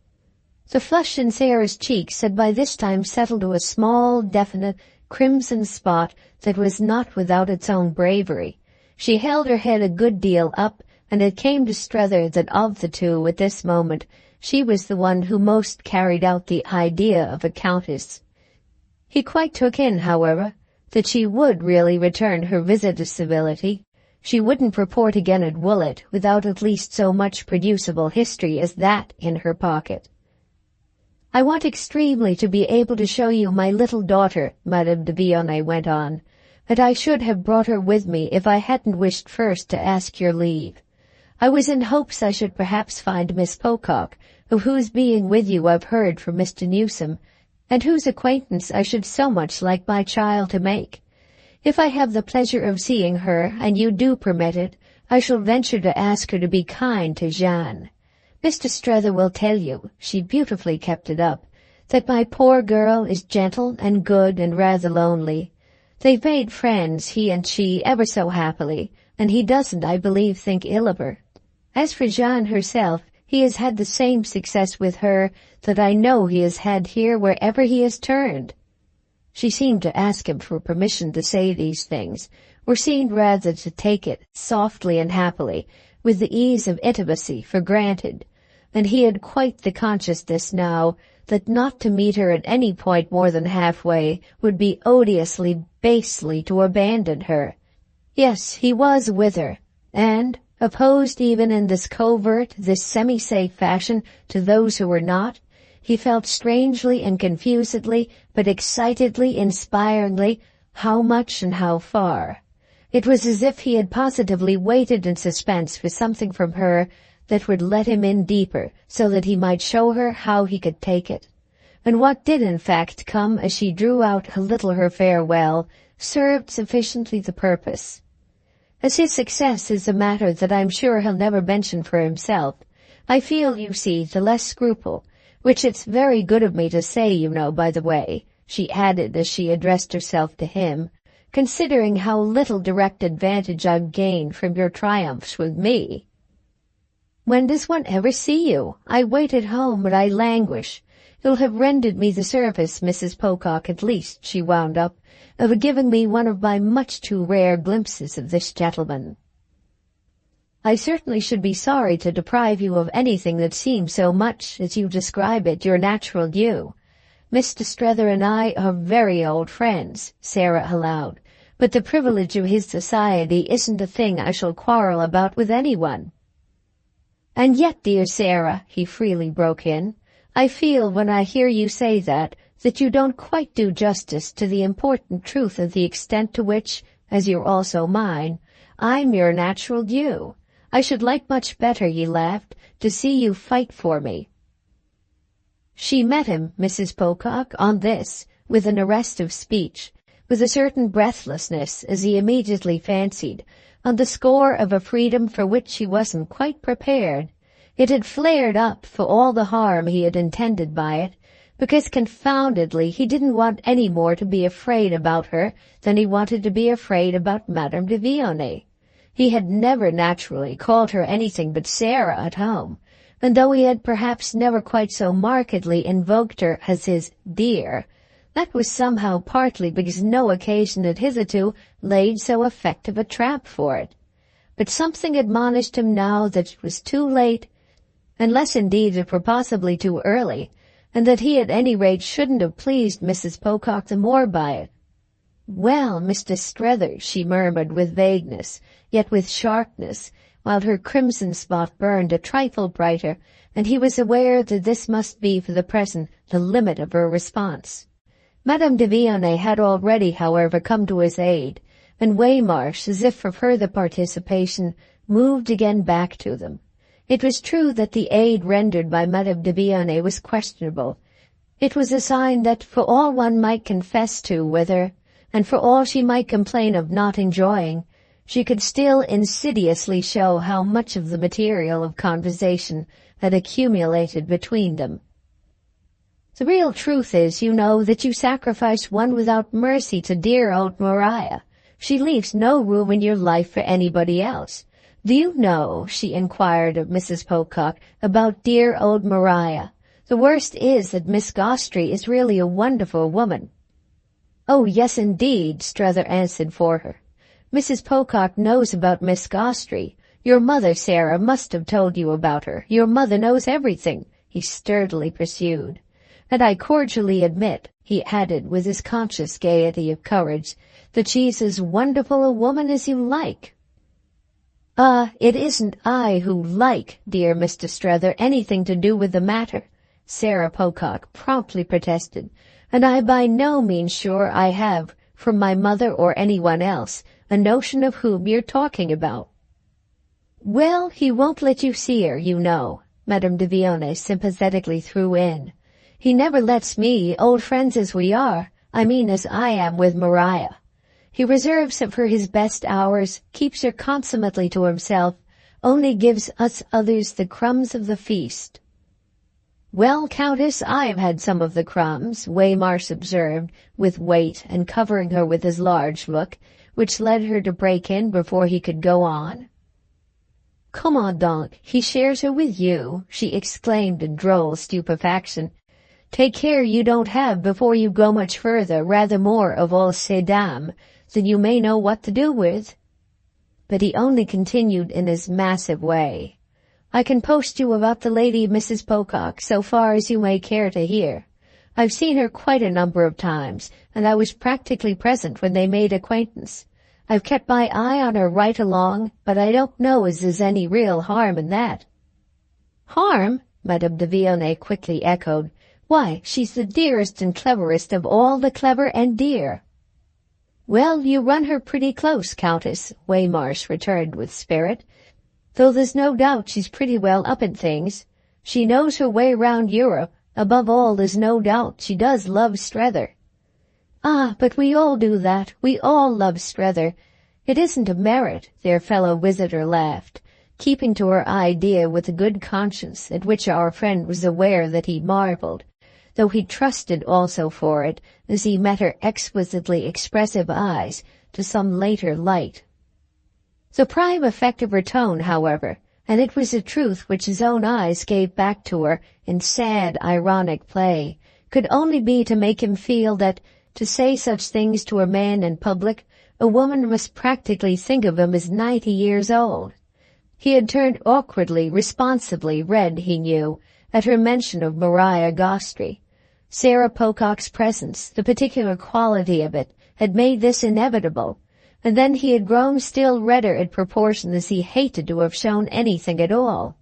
The flush in Sarah's cheeks had by this time settled to a small, definite, crimson spot that was not without its own bravery. She held her head a good deal up, and it came to Strether that of the two at this moment she was the one who most carried out the idea of a countess. He quite took in, however, that she would really return her visit of civility. She wouldn't report again at Woolwich without at least so much producible history as that in her pocket. "I want extremely to be able to show you my little daughter," Madame de Vionnet went on, "but I should have brought her with me if I hadn't wished first to ask your leave. I was in hopes I should perhaps find Miss Pocock, of whose being with you I've heard from Mr. Newsome, and whose acquaintance I should so much like my child to make. If I have the pleasure of seeing her, and you do permit it, I shall venture to ask her to be kind to Jeanne. Mr. Strether will tell you," she beautifully kept it up, "that my poor girl is gentle and good and rather lonely. They've made friends, he and she, ever so happily, and he doesn't, I believe, think ill of her. As for Jeanne herself, he has had the same success with her that I know he has had here wherever he has turned." She seemed to ask him for permission to say these things, or seemed rather to take it, softly and happily, with the ease of intimacy, for granted, and he had quite the consciousness now that not to meet her at any point more than halfway would be odiously, basely to abandon her. Yes, he was with her, and, opposed even in this covert, this semi-safe fashion to those who were not, he felt strangely and confusedly, but excitedly, inspiringly, how much and how far. It was as if he had positively waited in suspense for something from her that would let him in deeper, so that he might show her how he could take it. And what did in fact come as she drew out a little her farewell served sufficiently the purpose. As his success is a matter that I'm sure he'll never mention for himself, I feel, you see, the less scruple, which it's very good of me to say, you know, by the way, she added as she addressed herself to him, considering how little direct advantage I've gained from your triumphs with me. When does one ever see you? I wait at home, but I languish. You'll have rendered me the service, Mrs. Pocock, at least, she wound up, of giving me one of my much too rare glimpses of this gentleman. I certainly should be sorry to deprive you of anything that seems so much, as you describe it, your natural due. Mr. Strether and I are very old friends, Sarah allowed, but the privilege of his society isn't a thing I shall quarrel about with anyone. And yet, dear Sarah, he freely broke in, I feel when I hear you say that you don't quite do justice to the important truth of the extent to which, as you're also mine, I'm your natural due. I should like much better, he laughed, to see you fight for me. She met him, Mrs. Pocock, on this, with an arrest of speech, with a certain breathlessness, as he immediately fancied, on the score of a freedom for which he wasn't quite prepared. It had flared up for all the harm he had intended by it, because confoundedly he didn't want any more to be afraid about her than he wanted to be afraid about Madame de Vionnet. He had never naturally called her anything but Sarah at home, and though he had perhaps never quite so markedly invoked her as his dear, that was somehow partly because no occasion had hitherto laid so effective a trap for it. But something admonished him now that it was too late, unless indeed it were possibly too early, and that he at any rate shouldn't have pleased Mrs. Pocock the more by it. "Well, Mr. Strether," she murmured with vagueness, yet with sharpness, while her crimson spot burned a trifle brighter, and he was aware that this must be for the present the limit of her response. Madame de Vionnet had already, however, come to his aid, and Waymarsh, as if for further participation, moved again back to them. It was true that the aid rendered by Madame de Vionnet was questionable. It was a sign that, for all one might confess to with her, and for all she might complain of not enjoying, she could still insidiously show how much of the material of conversation had accumulated between them. The real truth is, you know, that you sacrifice one without mercy to dear old Maria. She leaves no room in your life for anybody else. Do you know, she inquired of Mrs. Pocock, about dear old Maria? The worst is that Miss Gostry is really a wonderful woman. Oh, yes, indeed, Strether answered for her. Mrs. Pocock knows about Miss Gostry. Your mother, Sarah, must have told you about her. Your mother knows everything, he sturdily pursued. And I cordially admit, he added with his conscious gaiety of courage, that she's as wonderful a woman as you like. It isn't I who like, dear Mr. Strether, anything to do with the matter, Sarah Pocock promptly protested, and I by no means sure I have, from my mother or anyone else, a notion of whom you're talking about. Well, he won't let you see her, you know, Madame de Vionnet sympathetically threw in. He never lets me, old friends as we are, I mean as I am with Maria. He reserves her for his best hours, keeps her consummately to himself, only gives us others the crumbs of the feast. Well, Countess, I've had some of the crumbs, Waymarsh observed, with weight and covering her with his large look, which led her to break in before he could go on. Comment donc, he shares her with you, she exclaimed in droll stupefaction. Take care you don't have, before you go much further, rather more of all ces dames than you may know what to do with. But he only continued in his massive way. I can post you about the lady Mrs. Pocock so far as you may care to hear. I've seen her quite a number of times, and I was practically present when they made acquaintance. I've kept my eye on her right along, but I don't know as there's any real harm in that. Harm? Madame de Vionnet quickly echoed. Why, she's the dearest and cleverest of all the clever and dear. Well, you run her pretty close, Countess, Waymarsh returned with spirit, though there's no doubt she's pretty well up in things. She knows her way round Europe. Above all, there's no doubt she does love Strether. Ah, but we all do that. We all love Strether. It isn't a merit, their fellow visitor laughed, keeping to her idea with a good conscience, at which our friend was aware that he marvelled, though he trusted also for it, as he met her exquisitely expressive eyes, to some later light. The prime effect of her tone, however, and it was a truth which his own eyes gave back to her in sad, ironic play, could only be to make him feel that, to say such things to a man in public, a woman must practically think of him as 90 years old. He had turned awkwardly, responsively red, he knew, at her mention of Maria Gostry. Sarah Pocock's presence, the particular quality of it, had made this inevitable, and then he had grown still redder in proportion as he hated to have shown anything at all.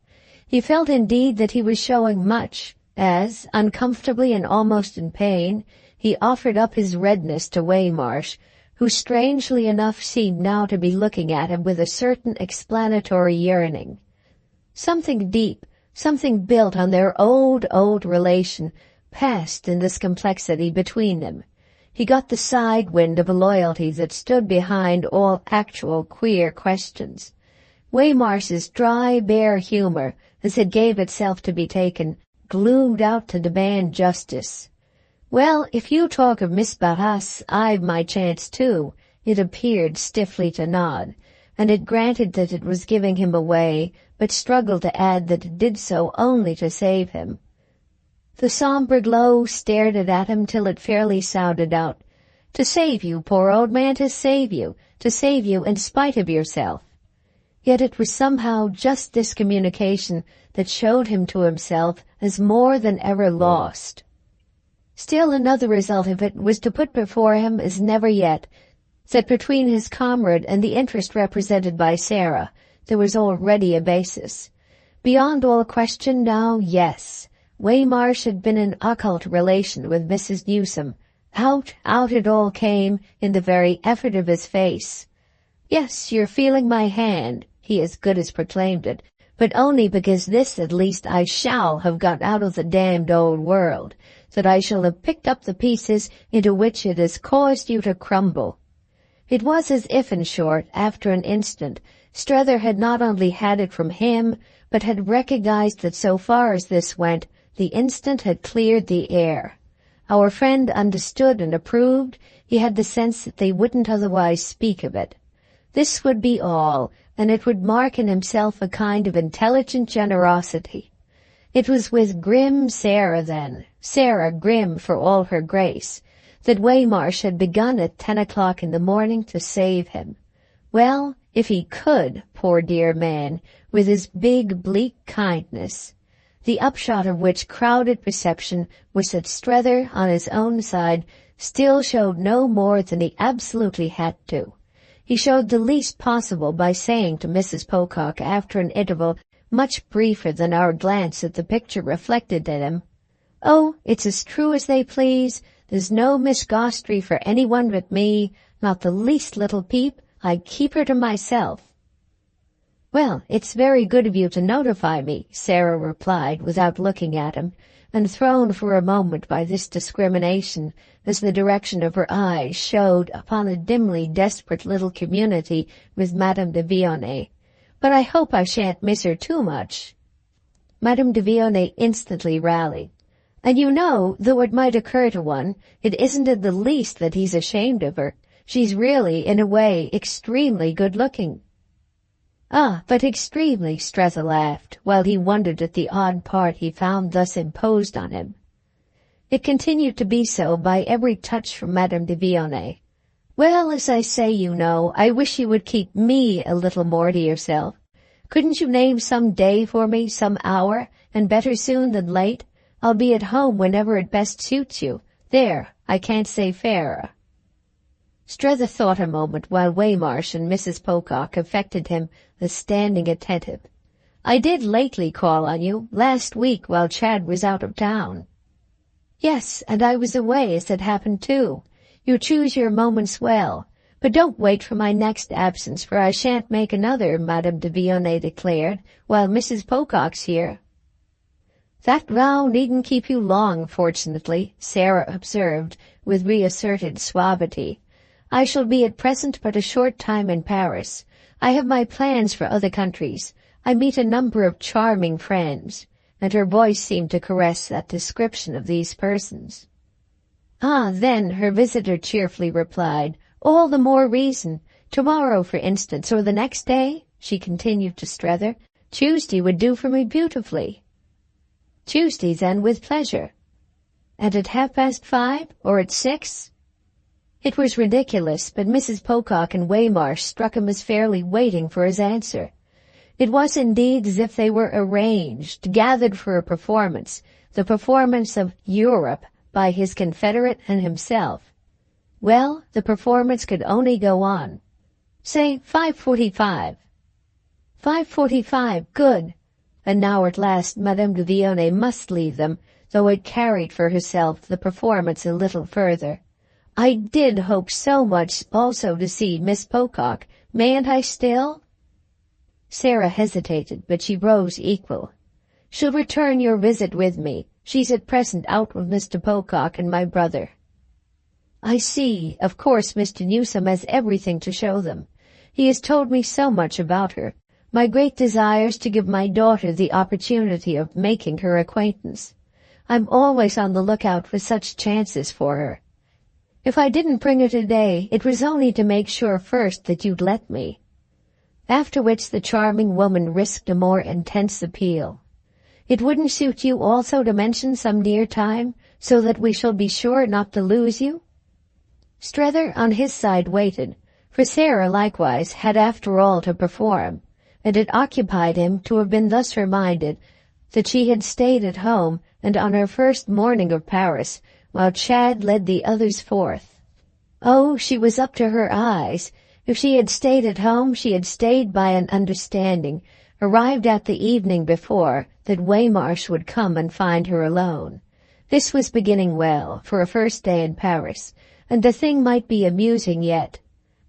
He felt indeed that he was showing much, as, uncomfortably and almost in pain, he offered up his redness to Waymarsh, who strangely enough seemed now to be looking at him with a certain explanatory yearning. Something deep, something built on their old relation, passed in this complexity between them. He got the side wind of a loyalty that stood behind all actual queer questions. Waymarsh's dry, bare humor, as it gave itself to be taken, gloomed out to demand justice. Well, if you talk of Miss Barras, I've my chance too, it appeared stiffly to nod, and it granted that it was giving him away, but struggled to add that it did so only to save him. The sombre glow stared at him till it fairly sounded out. To save you, poor old man, to save you in spite of yourself. Yet it was somehow just this communication that showed him to himself as more than ever lost. Still another result of it was to put before him as never yet that between his comrade and the interest represented by Sarah there was already a basis. Beyond all question now, yes, Waymarsh had been in occult relation with Mrs. Newsome. Out it all came in the very effort of his face. Yes, you're feeling my hand, he as good as proclaimed it, but only because this at least I shall have got out of the damned old world, that I shall have picked up the pieces into which it has caused you to crumble. It was as if, in short, after an instant, Strether had not only had it from him, but had recognized that so far as this went, the instant had cleared the air. Our friend understood and approved. He had the sense that they wouldn't otherwise speak of it. This would be all, and it would mark in himself a kind of intelligent generosity. It was with grim Sarah then, Sarah grim for all her grace, that Waymarsh had begun at 10 o'clock in the morning to save him. Well, if he could, poor dear man, with his big, bleak kindness. The upshot of which crowded perception was that Strether, on his own side, still showed no more than he absolutely had to. He showed the least possible by saying to Mrs. Pocock after an interval much briefer than our glance at the picture reflected in him, "Oh, it's as true as they please. There's no Miss Gostrey for anyone but me, not the least little peep. I keep her to myself." "Well, it's very good of you to notify me," Sarah replied without looking at him, and thrown for a moment by this discrimination, as the direction of her eyes showed upon a dimly desperate little community with Madame de Vionnet. "But I hope I shan't miss her too much." Madame de Vionnet instantly rallied. "And you know, though it might occur to one, it isn't in the least that he's ashamed of her. She's really, in a way, extremely good-looking." "Ah, but extremely," Strether laughed, while he wondered at the odd part he found thus imposed on him. It continued to be so by every touch from Madame de Vionnet. "Well, as I say, you know, I wish you would keep me a little more to yourself. Couldn't you name some day for me, some hour, and better soon than late? I'll be at home whenever it best suits you. There, I can't say fairer." Strether thought a moment while Waymarsh and Mrs. Pocock affected him as standing attentive. "I did lately call on you, last week while Chad was out of town." "Yes, and I was away as it happened too. You choose your moments well. But don't wait for my next absence, for I shan't make another," Madame de Vionnet declared, "while Mrs. Pocock's here." "That row needn't keep you long, fortunately," Sarah observed with reasserted suavity. "I shall be at present but a short time in Paris. I have my plans for other countries. I meet a number of charming friends," and her voice seemed to caress that description of these persons. "Ah, then," her visitor cheerfully replied, "all the more reason. Tomorrow, for instance, or the next day," she continued to Strether. "Tuesday would do for me beautifully." "Tuesday, then, with pleasure." "And at 5:30, or at 6?" It was ridiculous, but Mrs. Pocock and Waymarsh struck him as fairly waiting for his answer. It was indeed as if they were arranged, gathered for a performance, the performance of Europe by his confederate and himself. Well, the performance could only go on. "Say 5:45. 5:45, good." And now at last Madame de Vionnet must leave them, though it carried for herself the performance a little further. "I did hope so much also to see Miss Pocock. Mayn't I still?" Sarah hesitated, but she rose equal. "She'll return your visit with me. She's at present out with Mr. Pocock and my brother." "I see. Of course Mr. Newsome has everything to show them. He has told me so much about her. My great desire is to give my daughter the opportunity of making her acquaintance. I'm always on the lookout for such chances for her. If I didn't bring her today, it was only to make sure first that you'd let me." After which the charming woman risked a more intense appeal. "It wouldn't suit you also to mention some near time, so that we shall be sure not to lose you?" Strether on his side waited, for Sarah likewise had after all to perform, and it occupied him to have been thus reminded that she had stayed at home and on her first morning of Paris, while Chad led the others forth. Oh, she was up to her eyes. If she had stayed at home, she had stayed by an understanding, arrived at the evening before, that Waymarsh would come and find her alone. This was beginning well, for a first day in Paris, and the thing might be amusing yet.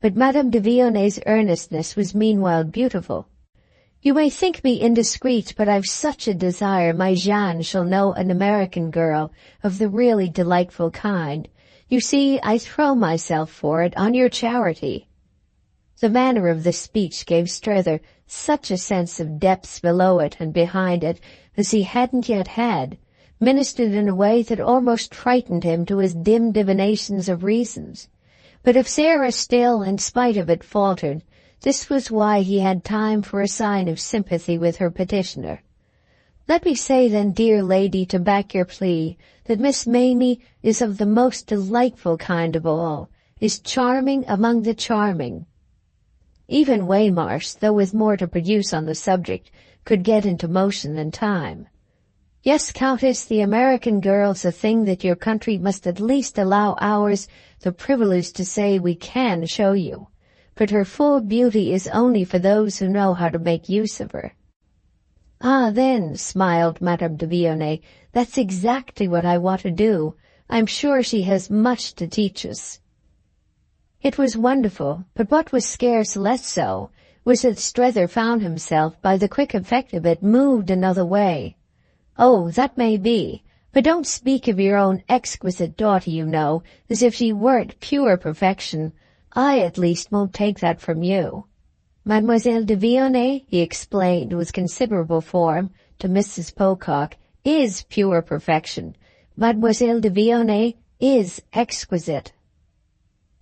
But Madame de Vionet's earnestness was meanwhile beautiful. "You may think me indiscreet, but I've such a desire my Jeanne shall know an American girl of the really delightful kind. You see, I throw myself for it on your charity." The manner of this speech gave Strether such a sense of depths below it and behind it as he hadn't yet had, ministered in a way that almost frightened him to his dim divinations of reasons. But if Sarah still, in spite of it, faltered, this was why he had time for a sign of sympathy with her petitioner. "Let me say then, dear lady, to back your plea, that Miss Mamie is of the most delightful kind of all, is charming among the charming." Even Waymarsh, though with more to produce on the subject, could get into motion in time. "Yes, Countess, the American girl's a thing that your country must at least allow ours the privilege to say we can show you. But her full beauty is only for those who know how to make use of her." "Ah, then," smiled Madame de Vionnet, "that's exactly what I want to do. I'm sure she has much to teach us." It was wonderful, but what was scarce less so was that Strether found himself, by the quick effect of it, moved another way. "Oh, that may be, but don't speak of your own exquisite daughter, you know, as if she weren't pure perfection. I, at least, won't take that from you." "Mademoiselle de Vionnet," he explained with considerable form to Mrs. Pocock, "is pure perfection. Mademoiselle de Vionnet is exquisite."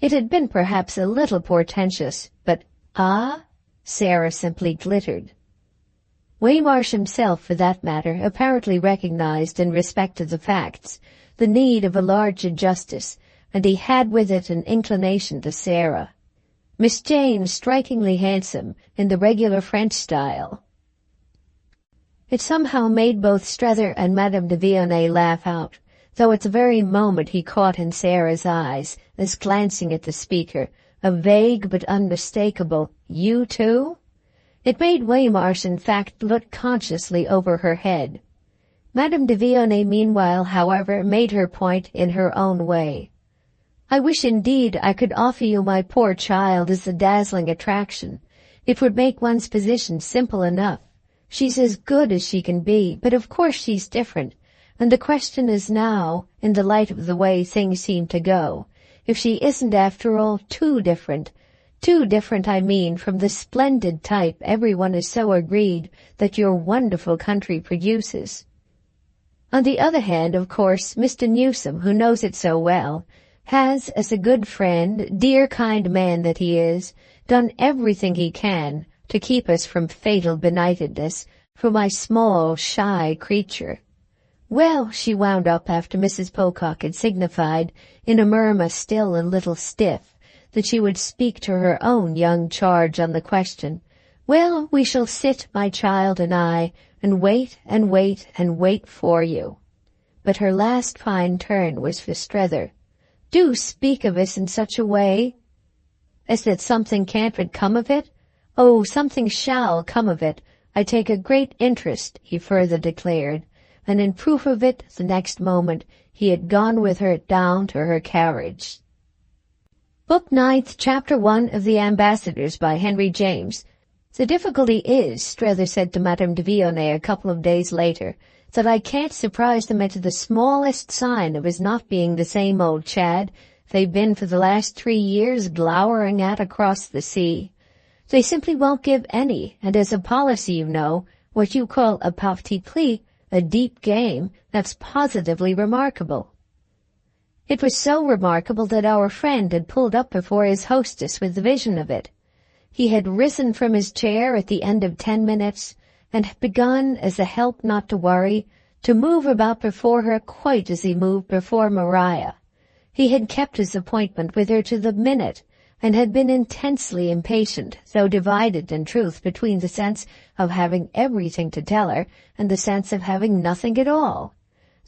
It had been perhaps a little portentous, but "ah?" Sarah simply glittered. Waymarsh himself, for that matter, apparently recognized, in respect to the facts, the need of a larger justice, and he had with it an inclination to Sarah. Miss Jane strikingly handsome in the regular French style. It somehow made both Strether and Madame de Vionnet laugh out, though at the very moment he caught in Sarah's eyes, as glancing at the speaker, a vague but unmistakable "You too?" It made Waymarsh, in fact, look consciously over her head. Madame de Vionnet, meanwhile, however, made her point in her own way. "I wish indeed I could offer you my poor child as a dazzling attraction. It would make one's position simple enough. She's as good as she can be, but of course she's different, and the question is now, in the light of the way things seem to go, if she isn't after all too different. Too different, I mean, from the splendid type everyone is so agreed that your wonderful country produces. On the other hand, of course, Mr. Newsome, who knows it so well, has, as a good friend, dear kind man that he is, done everything he can to keep us from fatal benightedness for my small, shy creature. Well," she wound up after Mrs. Pocock had signified, in a murmur still a little stiff, that she would speak to her own young charge on the question, "well, we shall sit, my child and I, and wait and wait and wait for you." But her last fine turn was for Strether. "Do speak of us in such a way as that something can't but come of it? Oh, something shall come of it. I take a great interest," he further declared, and in proof of it, the next moment, he had gone with her down to her carriage. Book 9th, Chapter 1 of The Ambassadors by Henry James. "The difficulty is," Strether said to Madame de Vionnet a couple of days later, "that I can't surprise them into the smallest sign of his not being the same old Chad they've been for the last 3 years glowering at across the sea. They simply won't give any, and as a policy, you know, what you call a parti pris, a deep game, that's positively remarkable." It was so remarkable that our friend had pulled up before his hostess with the vision of it. He had risen from his chair at the end of 10 minutes, and had begun, as a help not to worry, to move about before her quite as he moved before Maria. He had kept his appointment with her to the minute, and had been intensely impatient, though divided in truth between the sense of having everything to tell her and the sense of having nothing at all.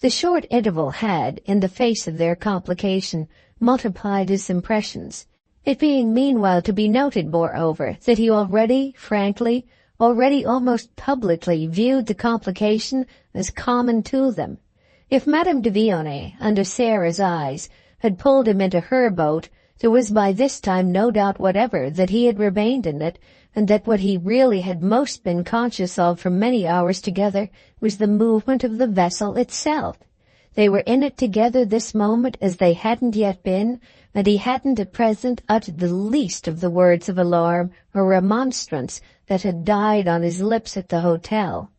The short interval had, in the face of their complication, multiplied his impressions, it being meanwhile to be noted, moreover, that he already, frankly, already almost publicly viewed the complication as common to them. If Madame de Vionnet, under Sarah's eyes, had pulled him into her boat, there was by this time no doubt whatever that he had remained in it, and that what he really had most been conscious of for many hours together was the movement of the vessel itself. They were in it together this moment as they hadn't yet been, and he hadn't at present uttered the least of the words of alarm or remonstrance that had died on his lips at the hotel.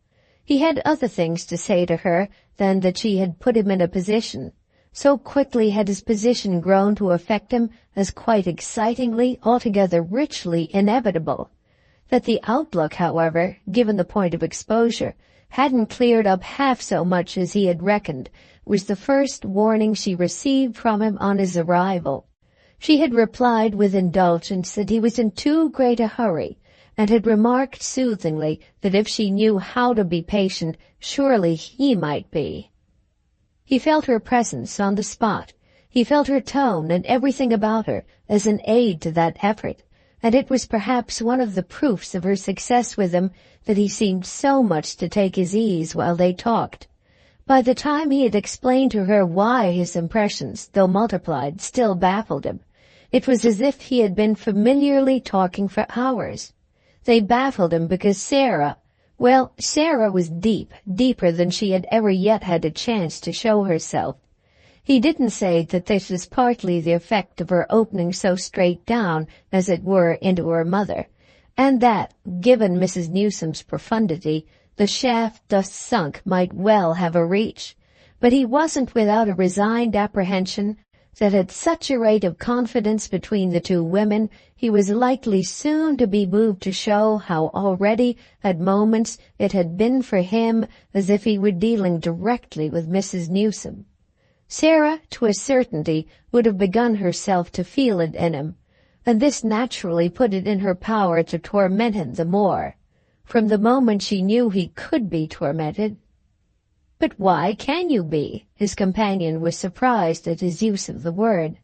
He had other things to say to her than that she had put him in a position. So quickly had his position grown to affect him as quite excitingly, altogether richly inevitable, that the outlook, however, given the point of exposure, hadn't cleared up half so much as he had reckoned, was the first warning she received from him on his arrival. She had replied with indulgence that he was in too great a hurry, and had remarked soothingly that if she knew how to be patient, surely he might be. He felt her presence on the spot. He felt her tone and everything about her as an aid to that effort, and it was perhaps one of the proofs of her success with him that he seemed so much to take his ease while they talked. By the time he had explained to her why his impressions, though multiplied, still baffled him, it was as if he had been familiarly talking for hours. They baffled him because Sarah was deeper than she had ever yet had a chance to show herself. He didn't say that this was partly the effect of her opening so straight down, as it were, into her mother, and that, given Mrs. Newsome's profundity, the shaft thus sunk might well have a reach, but he wasn't without a resigned apprehension that at such a rate of confidence between the two women he was likely soon to be moved to show how already, at moments, it had been for him as if he were dealing directly with Mrs. Newsome. Sarah, to a certainty, would have begun herself to feel it in him, and this naturally put it in her power to torment him the more, from the moment she knew he could be tormented. "But why can you be?" His companion was surprised at his use of the word.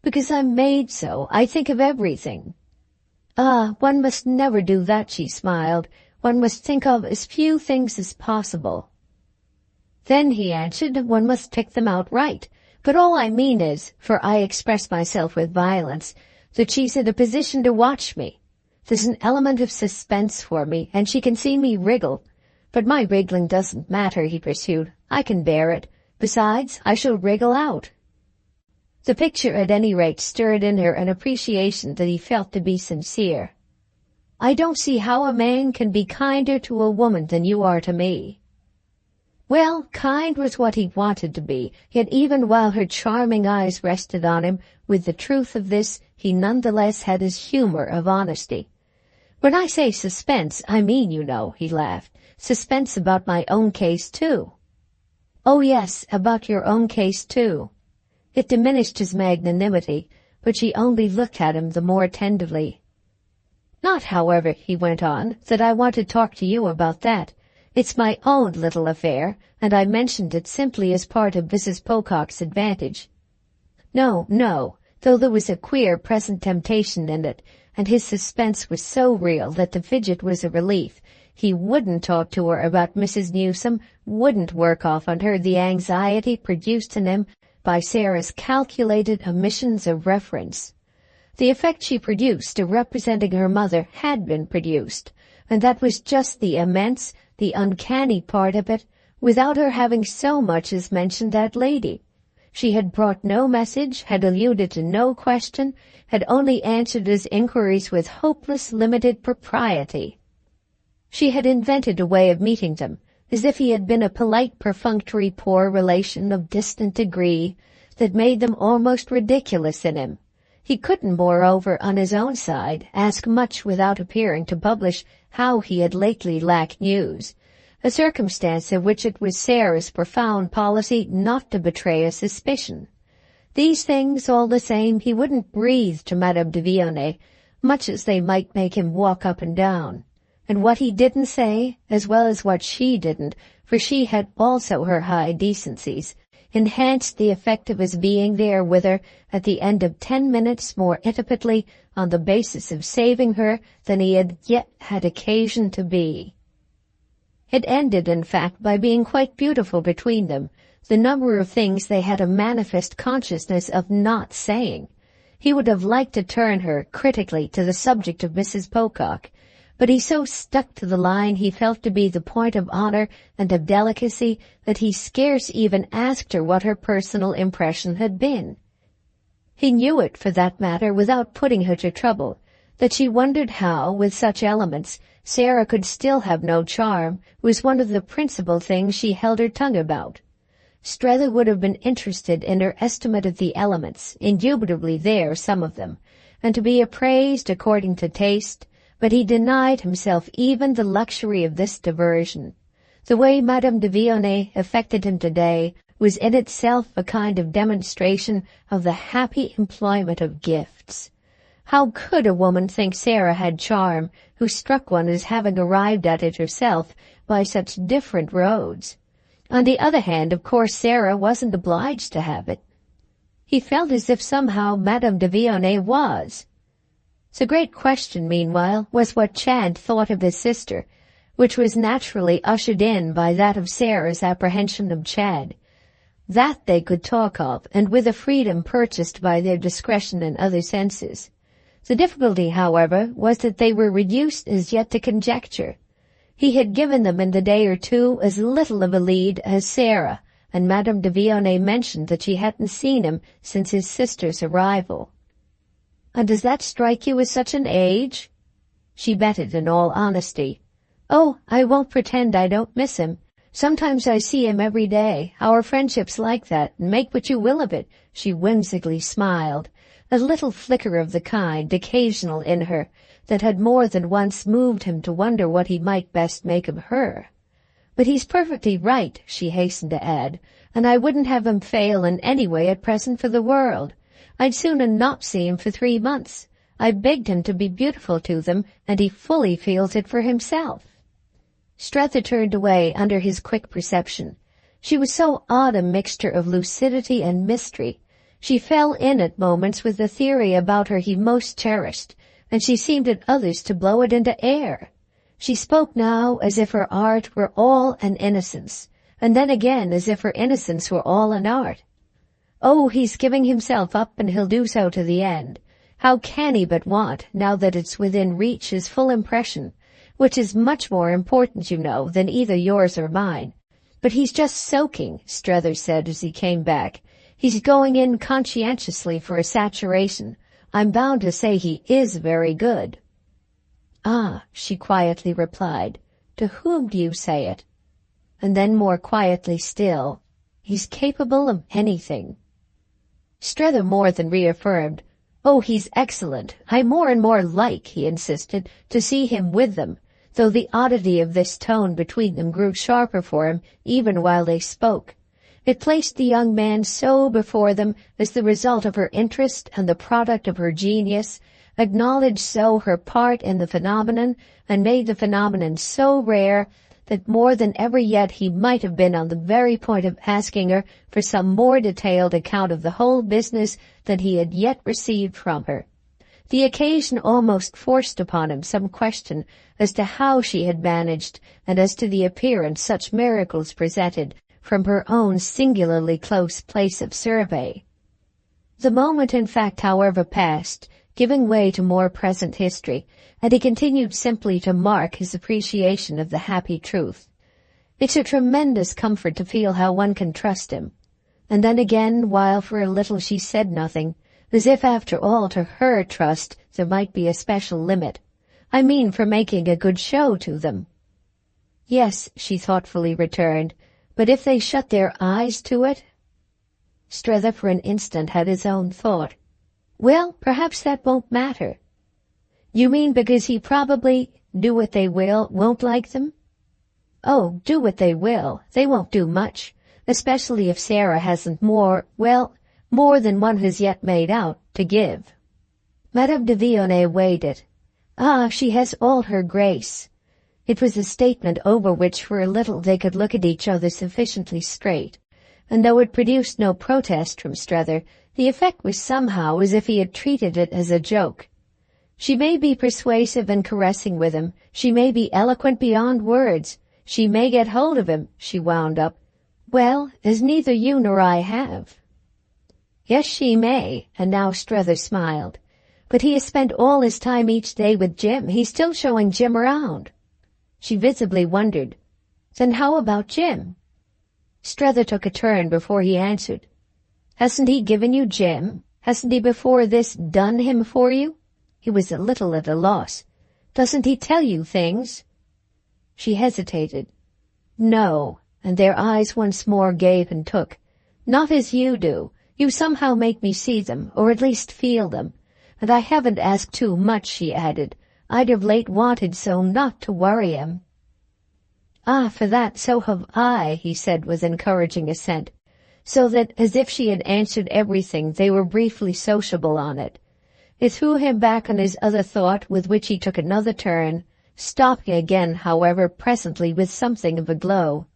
"Because I'm made so. I think of everything." "Ah, one must never do that," she smiled. "One must think of as few things as possible." "Then," he answered, "one must pick them out right. But all I mean is, for I express myself with violence, that she's in a position to watch me. There's an element of suspense for me, and she can see me wriggle. But my wriggling doesn't matter," he pursued. "I can bear it. Besides, I shall wriggle out." The picture at any rate stirred in her an appreciation that he felt to be sincere. "I don't see how a man can be kinder to a woman than you are to me." Well, kind was what he wanted to be, yet even while her charming eyes rested on him, with the truth of this, he nonetheless had his humor of honesty. "When I say suspense, I mean, you know," he laughed, "suspense about my own case, too." "Oh, yes, about your own case, too." It diminished his magnanimity, but she only looked at him the more tenderly. "Not, however," he went on, "that I want to talk to you about that. It's my own little affair, and I mentioned it simply as part of Mrs. Pocock's advantage. No, though there was a queer present temptation in it, and his suspense was so real that the fidget was a relief. He wouldn't talk to her about Mrs. Newsome, wouldn't work off on her the anxiety produced in him by Sarah's calculated omissions of reference. The effect she produced of representing her mother had been produced, and that was just the immense, the uncanny part of it, without her having so much as mentioned that lady. She had brought no message, had alluded to no question, had only answered his inquiries with hopeless limited propriety. She had invented a way of meeting them, as if he had been a polite perfunctory poor relation of distant degree, that made them almost ridiculous in him. He couldn't, moreover, on his own side, ask much without appearing to publish how he had lately lacked news, a circumstance of which it was Sarah's profound policy not to betray a suspicion. These things, all the same, he wouldn't breathe to Madame de Vionnet, much as they might make him walk up and down. And what he didn't say, as well as what she didn't, for she had also her high decencies, enhanced the effect of his being there with her at the end of 10 minutes more intimately on the basis of saving her than he had yet had occasion to be. It ended, in fact, by being quite beautiful between them, the number of things they had a manifest consciousness of not saying. He would have liked to turn her, critically, to the subject of Mrs. Pocock, but he so stuck to the line he felt to be the point of honor and of delicacy that he scarce even asked her what her personal impression had been. He knew it, for that matter, without putting her to trouble, That she wondered how, with such elements, Sarah could still have no charm was one of the principal things she held her tongue about. Strether would have been interested in her estimate of the elements, indubitably there, some of them, and to be appraised according to taste, but he denied himself even the luxury of this diversion. The way Madame de Vionnet affected him today was in itself a kind of demonstration of the happy employment of gifts. How could a woman think Sarah had charm who struck one as having arrived at it herself by such different roads? On the other hand, of course, Sarah wasn't obliged to have it. He felt as if somehow Madame de Vionnet was. The great question, meanwhile, was what Chad thought of his sister, which was naturally ushered in by that of Sarah's apprehension of Chad. That they could talk of, and with a freedom purchased by their discretion and other senses. The difficulty, however, was that they were reduced as yet to conjecture. He had given them in the day or two as little of a lead as Sarah, and Madame de Vionnet mentioned that she hadn't seen him since his sister's arrival. "And does that strike you as such an age?" She betted in all honesty. "Oh, I won't pretend I don't miss him. Sometimes I see him every day. Our friendship's like that, and make what you will of it," she whimsically smiled, a little flicker of the kind occasional in her that had more than once moved him to wonder what he might best make of her. "But he's perfectly right," she hastened to add, "and I wouldn't have him fail in any way at present for the world. I'd sooner not see him for 3 months. I begged him to be beautiful to them, and he fully feels it for himself." Strether turned away under his quick perception. She was so odd a mixture of lucidity and mystery. She fell in at moments with the theory about her he most cherished, and she seemed at others to blow it into air. She spoke now as if her art were all an innocence, and then again as if her innocence were all an art. "Oh, he's giving himself up, and he'll do so to the end. How can he but want, now that it's within reach, his full impression, which is much more important, you know, than either yours or mine. But he's just soaking," Strether said as he came back. "He's going in conscientiously for a saturation. I'm bound to say he is very good." "Ah," she quietly replied. "To whom do you say it?" And then more quietly still, "He's capable of anything." Strether more than reaffirmed. "Oh, he's excellent. I more and more like," he insisted, "to see him with them," though the oddity of this tone between them grew sharper for him even while they spoke. It placed the young man so before them as the result of her interest and the product of her genius, acknowledged so her part in the phenomenon, and made the phenomenon so rare that more than ever yet he might have been on the very point of asking her for some more detailed account of the whole business than he had yet received from her. The occasion almost forced upon him some question as to how she had managed, and as to the appearance such miracles presented from her own singularly close place of survey. The moment, in fact, however, passed, giving way to more present history, and he continued simply to mark his appreciation of the happy truth. It's a tremendous comfort to feel how one can trust him. And then again, while for a little she said nothing, as if after all to her trust there might be a special limit. "I mean for making a good show to them." "Yes," she thoughtfully returned, "but if they shut their eyes to it?" Strether for an instant had his own thought. "Well, perhaps that won't matter." "You mean because he probably, do what they will, won't like them?" "Oh, do what they will, they won't do much, especially if Sarah hasn't more than one has yet made out, to give." Madame de Vionnet weighed it. "Ah, she has all her grace." It was a statement over which for a little they could look at each other sufficiently straight, and though it produced no protest from Strether, the effect was somehow as if he had treated it as a joke. "She may be persuasive and caressing with him, she may be eloquent beyond words, she may get hold of him," she wound up. "Well, as neither you nor I have." "Yes, she may," and now Strether smiled. "But he has spent all his time each day with Jim. He's still showing Jim around." She visibly wondered. "Then how about Jim?" Strether took a turn before he answered. "Hasn't he given you Jim? Hasn't he before this done him for you?" He was a little at a loss. "Doesn't he tell you things?" She hesitated. "No," and their eyes once more gave and took. "Not as you do. You somehow make me see them, or at least feel them. And I haven't asked too much," she added. "I'd of late wanted so not to worry him." "Ah, for that, so have I," he said with encouraging assent, so that, as if she had answered everything, they were briefly sociable on it. It threw him back on his other thought, with which he took another turn, stopping again, however, presently with something of a glow.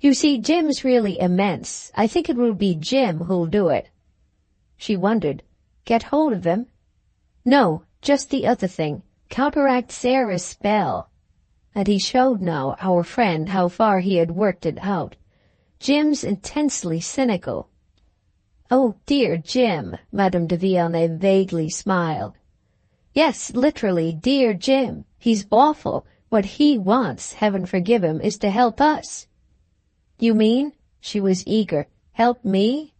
"You see, Jim's really immense. I think it will be Jim who'll do it." She wondered. Get hold of him? No, just the other thing. Counteract Sarah's spell. And he showed now, our friend, how far he had worked it out. Jim's intensely cynical. "Oh, dear Jim," Madame de Villeneuve vaguely smiled. "Yes, literally, dear Jim. He's awful. What he wants, heaven forgive him, is to help us." "You mean?" She was eager. "Help me?"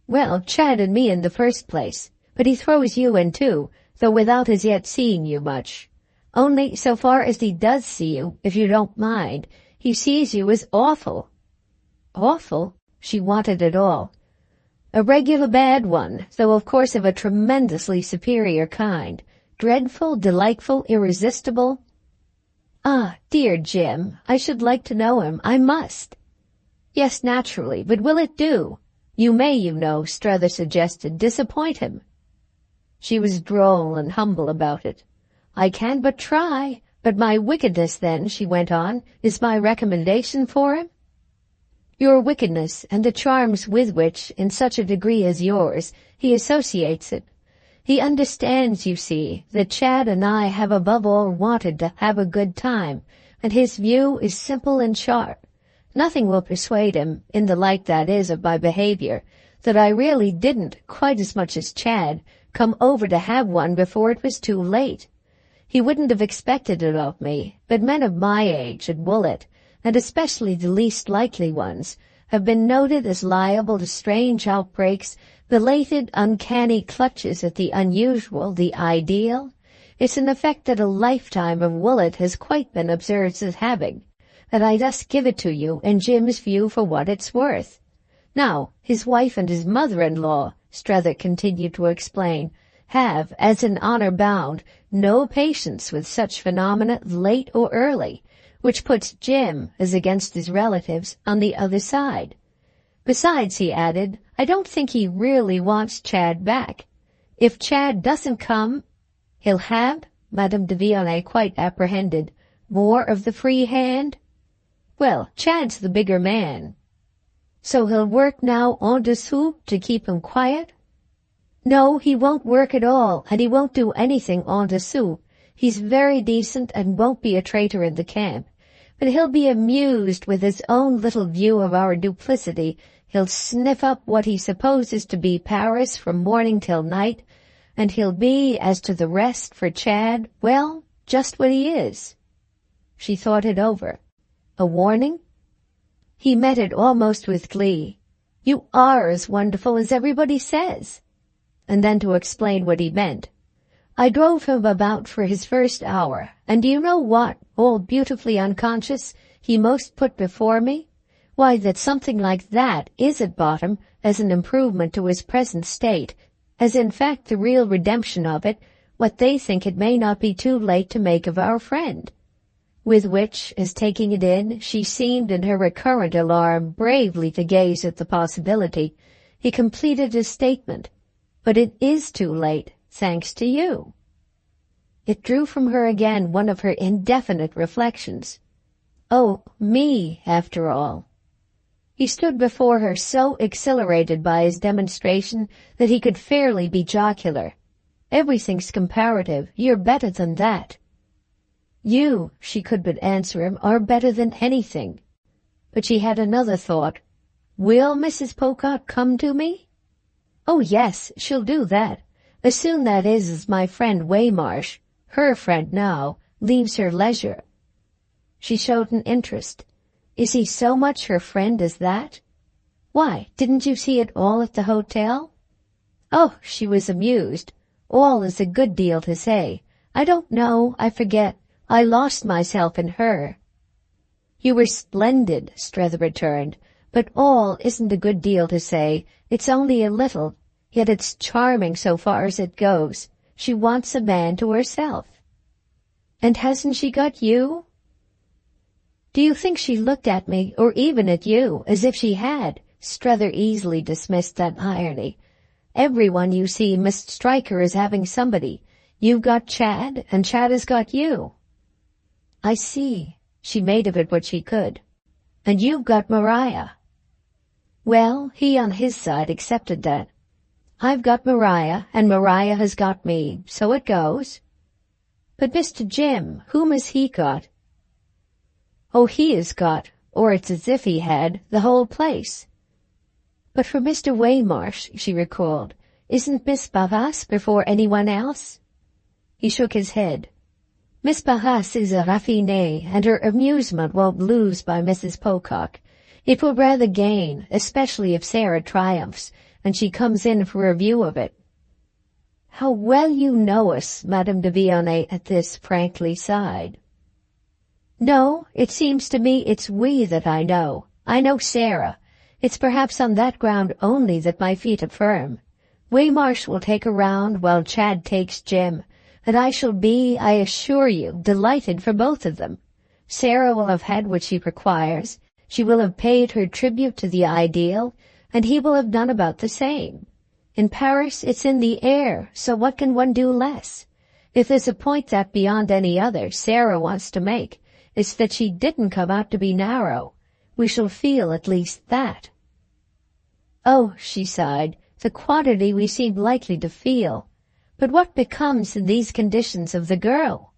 "Well, Chad and me in the first place. But he throws you in too, though without as yet seeing you much. Only, so far as he does see you, if you don't mind, he sees you as awful." Awful? She wanted it all. "A regular bad one, though of course of a tremendously superior kind. Dreadful, delightful, irresistible." "Ah, dear Jim, I should like to know him. I must." "Yes, naturally, but will it do? You may, you know," Strether suggested, "disappoint him." She was droll and humble about it. "I can but try. But my wickedness, then," she went on, "is my recommendation for him?" "Your wickedness, and the charms with which, in such a degree as yours, he associates it. He understands, you see, that Chad and I have above all wanted to have a good time, and his view is simple and sharp. Nothing will persuade him, in the light that is of my behavior, that I really didn't, quite as much as Chad, come over to have one before it was too late. He wouldn't have expected it of me, but men of my age at Woollet, and especially the least likely ones, have been noted as liable to strange outbreaks, belated, uncanny clutches at the unusual, the ideal. It's an effect that a lifetime of Woollet has quite been observed as having, and I thus give it to you in Jim's view for what it's worth. Now, his wife and his mother-in-law," Strether continued to explain, "have, as in honor bound, no patience with such phenomena late or early, which puts Jim, as against his relatives, on the other side. Besides," he added, "I don't think he really wants Chad back. If Chad doesn't come, he'll have," Madame de Villeneuve quite apprehended, "more of the free hand?" "Well, Chad's the bigger man." "So he'll work now en dessous to keep him quiet?" "No, he won't work at all, and he won't do anything en dessous. He's very decent and won't be a traitor in the camp. But he'll be amused with his own little view of our duplicity. He'll sniff up what he supposes to be Paris from morning till night, and he'll be, as to the rest, for Chad, well, just what he is." She thought it over. A warning? He met it almost with glee. "You are as wonderful as everybody says." And then to explain what he meant. "I drove him about for his first hour, and do you know what, all beautifully unconscious, he most put before me? Why, that something like that is at bottom as an improvement to his present state, as in fact the real redemption of it, what they think it may not be too late to make of our friend." With which, as taking it in, she seemed in her recurrent alarm bravely to gaze at the possibility, he completed his statement. "But it is too late, thanks to you." It drew from her again one of her indefinite reflections. Oh, me, after all. He stood before her so exhilarated by his demonstration that he could fairly be jocular. "Everything's comparative. You're better than that." "You," she could but answer him, "are better than anything." But she had another thought. "Will Mrs. Pocock come to me?" "Oh, yes, she'll do that. As soon, that is, as my friend Waymarsh, her friend now, leaves her leisure." She showed an interest. "Is he so much her friend as that?" "Why, didn't you see it all at the hotel?" Oh, she was amused. All is a good deal to say. I don't know, I forget. I lost myself in her." "You were splendid," Strether returned, "but all isn't a good deal to say. It's only a little. Yet it's charming so far as it goes. She wants a man to herself." "And hasn't she got you?" "Do you think she looked at me, or even at you, as if she had?" Strether easily dismissed that irony. "Everyone you see must strike her as having somebody. You've got Chad, and Chad has got you." "I see." She made of it what she could. "And you've got Maria." Well, he on his side accepted that. "I've got Maria, and Maria has got me, so it goes." "But Mr. Jim, whom has he got?" "Oh, he has got, or it's as if he had, the whole place." "But for Mr. Waymarsh," she recalled, "isn't Miss Barras before anyone else?" He shook his head. "Miss Barras is a raffinée, and her amusement won't lose by Mrs. Pocock. It will rather gain, especially if Sarah triumphs, and she comes in for a view of it." "How well you know us," Madame de Vionnet at this frankly sighed. "No, it seems to me it's we that I know. I know Sarah. It's perhaps on that ground only that my feet are firm. Waymarsh will take a round while Chad takes Jim, and I shall be, I assure you, delighted for both of them. Sarah will have had what she requires. She will have paid her tribute to the ideal, and he will have done about the same. In Paris it's in the air, so what can one do less? If there's a point that, beyond any other, Sarah wants to make, it's that she didn't come out to be narrow. We shall feel at least that." "Oh," she sighed, "the quantity we seem likely to feel. But what becomes in these conditions of the girl?"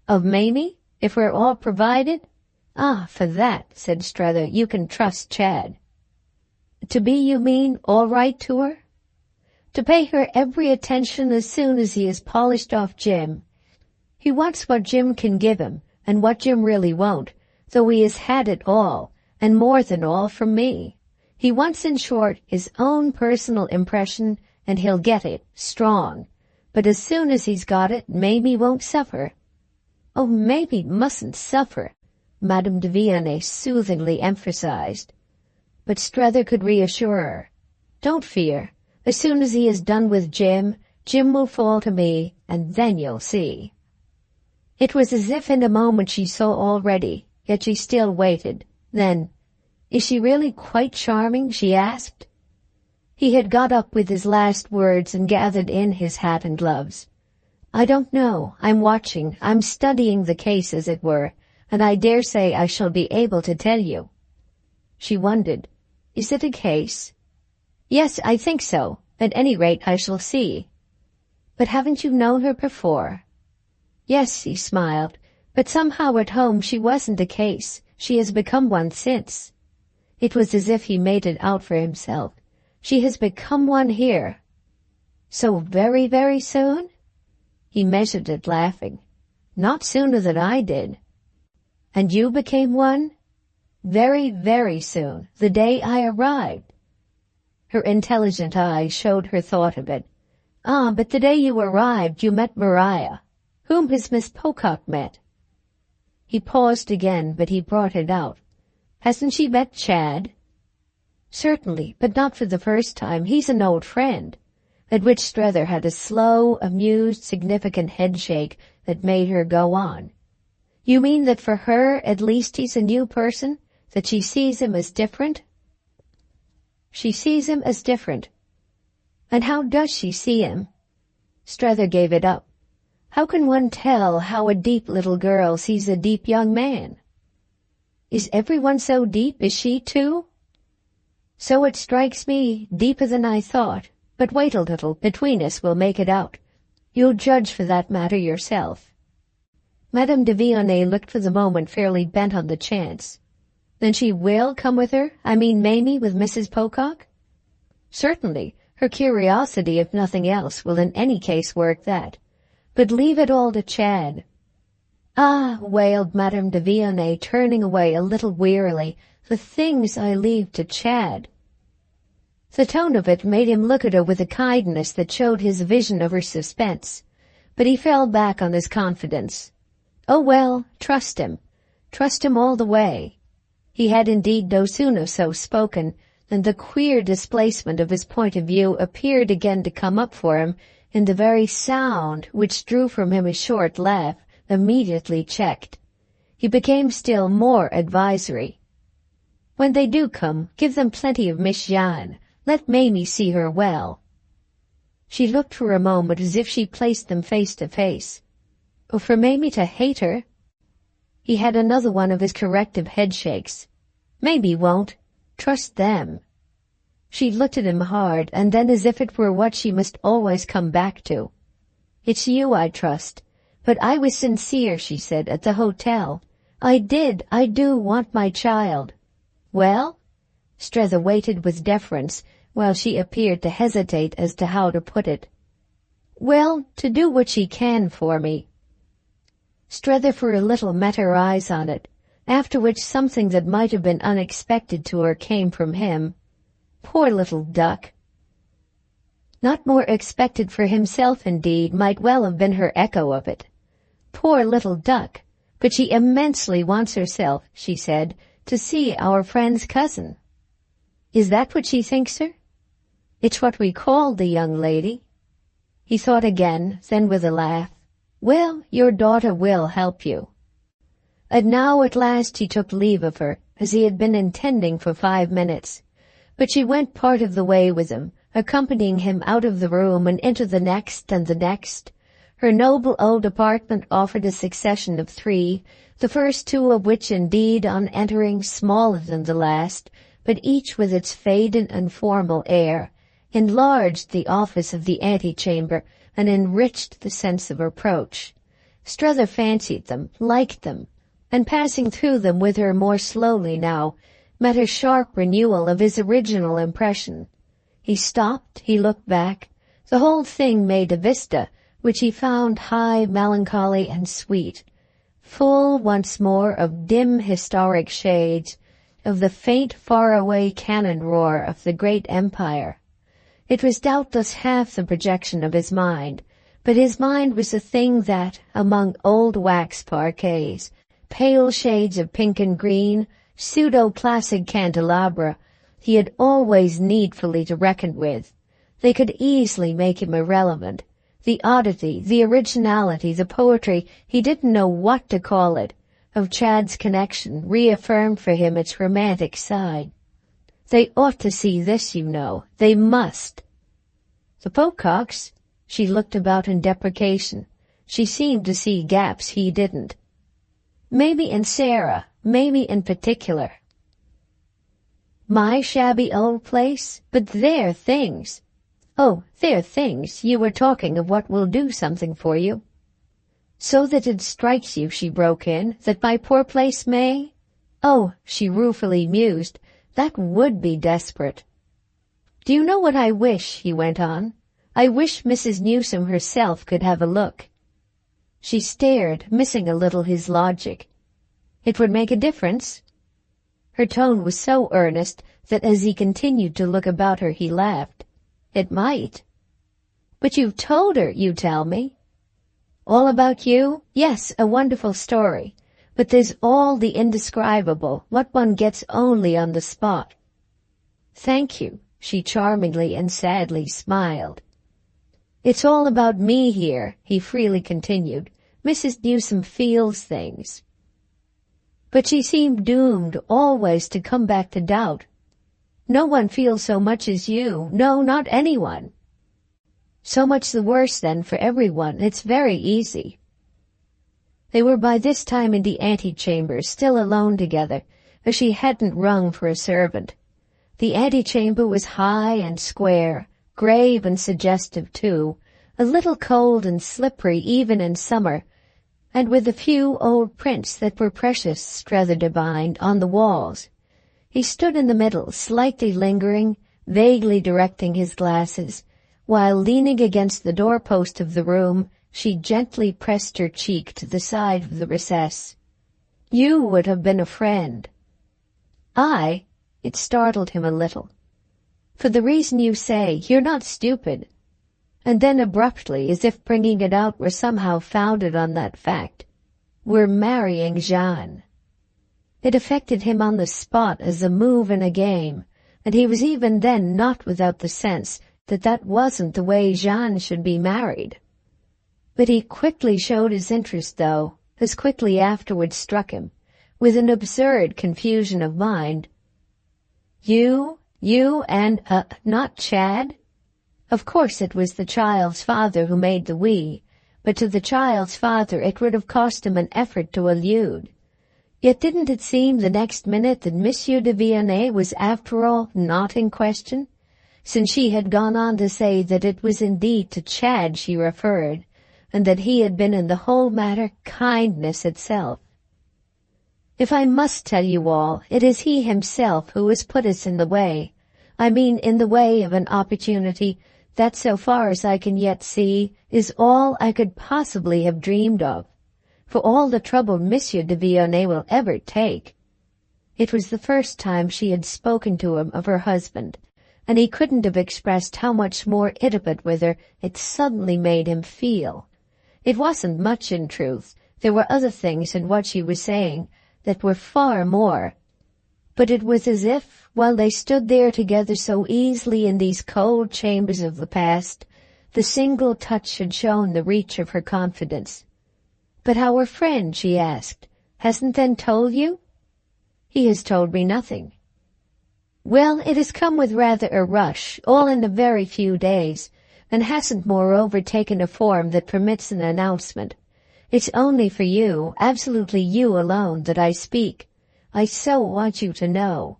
"Of Mamie, if we're all provided?" "Ah, for that," said Strether, "you can trust Chad." "To be, you mean, all right to her?" "To pay her every attention as soon as he has polished off Jim. He wants what Jim can give him, and what Jim really won't, though he has had it all, and more than all, from me. He wants, in short, his own personal impression, and he'll get it, strong. But as soon as he's got it, Mamie won't suffer." "Oh, Mamie mustn't suffer," Madame de Vionnet soothingly emphasized. But Strether could reassure her. "Don't fear. As soon as he is done with Jim, Jim will fall to me, and then you'll see." It was as if in a moment she saw already, yet she still waited. Then, "Is she really quite charming?" she asked. He had got up with his last words and gathered in his hat and gloves. "I don't know. I'm watching. I'm studying the case, as it were, and I dare say I shall be able to tell you." She wondered. "Is it a case?" "Yes, I think so. At any rate, I shall see." "But haven't you known her before?" "Yes," he smiled, "but somehow at home she wasn't a case. She has become one since." It was as if he made it out for himself. "She has become one here." "So very, very soon?" He measured it, laughing. "Not sooner than I did." "And you became one?" "Very, very soon, the day I arrived." Her intelligent eyes showed her thought of it. "Ah, but the day you arrived you met Maria. Whom has Miss Pocock met?" He paused again, but he brought it out. "Hasn't she met Chad?" "Certainly, but not for the first time. He's an old friend." At which Strether had a slow, amused, significant headshake that made her go on. "You mean that for her, at least, he's a new person? That she sees him as different?" "She sees him as different." "And how does she see him?" Strether gave it up. "How can one tell how a deep little girl sees a deep young man?" "Is everyone so deep? Is she too?" "So it strikes me, deeper than I thought. But wait a little, between us we'll make it out. You'll judge for that matter yourself." Madame de Vionnet looked for the moment fairly bent on the chance. "Then she will come with her? I mean Mamie with Mrs. Pocock?" "Certainly. Her curiosity, if nothing else, will in any case work that. But leave it all to Chad." "Ah," wailed Madame de Vionnet, turning away a little wearily, "the things I leave to Chad." The tone of it made him look at her with a kindness that showed his vision of her suspense, but he fell back on his confidence. Oh well, trust him. Trust him all the way. He had indeed no sooner so spoken than the queer displacement of his point of view appeared again to come up for him, and the very sound, which drew from him a short laugh, immediately checked. He became still more advisory. When they do come, give them plenty of Miss Jeanne. Let Mamie see her well. She looked for a moment as if she placed them face to face. Oh, for Mamie to hate her? He had another one of his corrective headshakes. Maybe won't. Trust them. She looked at him hard, and then as if it were what she must always come back to. It's you I trust. But I was sincere, she said, at the hotel. I do want my child. Well? Strether waited with deference, while she appeared to hesitate as to how to put it. Well, to do what she can for me. Strether for a little met her eyes on it, after which something that might have been unexpected to her came from him. Poor little duck. Not more expected for himself, indeed, might well have been her echo of it. Poor little duck, but she immensely wants herself, she said, to see our friend's cousin. Is that what she thinks her? It's what we call the young lady. He thought again, then with a laugh, well, your daughter will help you. And now at last he took leave of her, as he had been intending for 5 minutes. But she went part of the way with him, accompanying him out of the room and into the next and the next. Her noble old apartment offered a succession of 3, the first 2 of which indeed on entering smaller than the last, but each with its faded and formal air, enlarged the office of the antechamber and enriched the sense of approach. Strether fancied them, liked them, and passing through them with her more slowly now, met a sharp renewal of his original impression. He stopped, he looked back. The whole thing made a vista, which he found high, melancholy, and sweet, full once more of dim historic shades, of the faint far-away cannon roar of the great empire. It was doubtless half the projection of his mind, but his mind was a thing that, among old wax parquets, pale shades of pink and green, pseudo-classic candelabra, he had always needfully to reckon with. They could easily make him irrelevant. The oddity, the originality, the poetry, he didn't know what to call it, of Chad's connection reaffirmed for him its romantic side. They ought to see this, you know. They must. The Pococks? She looked about in deprecation. She seemed to see gaps he didn't. Mamie and Sarah, Mamie in particular. My shabby old place? But they're things. Oh, they're things. You were talking of what will do something for you. So that it strikes you, she broke in, that my poor place may? Oh, she ruefully mused, that would be desperate. Do you know what I wish, he went on. I wish Mrs. Newsome herself could have a look. She stared, missing a little his logic. It would make a difference? Her tone was so earnest that as he continued to look about her he laughed. It might. But you've told her, you tell me. All about you? Yes, a wonderful story. But there's all the indescribable, what one gets only on the spot. Thank you, she charmingly and sadly smiled. It's all about me here, he freely continued. Mrs. Newsome feels things. But she seemed doomed always to come back to doubt. No one feels so much as you. No, not anyone. So much the worse, then, for everyone. It's very easy. They were by this time in the antechamber, still alone together, as she hadn't rung for a servant. The antechamber was high and square, grave and suggestive, too, a little cold and slippery even in summer, and with a few old prints that were precious, Strether divined, on the walls. He stood in the middle, slightly lingering, vaguely directing his glasses, while leaning against the doorpost of the room, she gently pressed her cheek to the side of the recess. You would have been a friend. I? It startled him a little. For the reason you say, you're not stupid. And then abruptly, as if bringing it out were somehow founded on that fact, we're marrying Jeanne. It affected him on the spot as a move in a game, and he was even then not without the sense that that wasn't the way Jeanne should be married. But he quickly showed his interest, though, as quickly afterwards struck him, with an absurd confusion of mind. You and, not Chad? Of course it was the child's father who made the we, but to the child's father it would have cost him an effort to allude. Yet didn't it seem the next minute that Monsieur de Villeneuve was after all not in question, since she had gone on to say that it was indeed to Chad she referred, and that he had been in the whole matter kindness itself. If I must tell you all, it is he himself who has put us in the way. I mean in the way of an opportunity that, so far as I can yet see, is all I could possibly have dreamed of, for all the trouble Monsieur de Villeneuve will ever take. It was the first time she had spoken to him of her husband, and he couldn't have expressed how much more intimate with her it suddenly made him feel. It wasn't much, in truth. There were other things in what she was saying that were far more. But it was as if, while they stood there together so easily in these cold chambers of the past, the single touch had shown the reach of her confidence. "But our friend," she asked, "hasn't then told you?" "He has told me nothing." "Well, it has come with rather a rush, all in a very few days, and hasn't moreover taken a form that permits an announcement. It's only for you, absolutely you alone, that I speak. I so want you to know."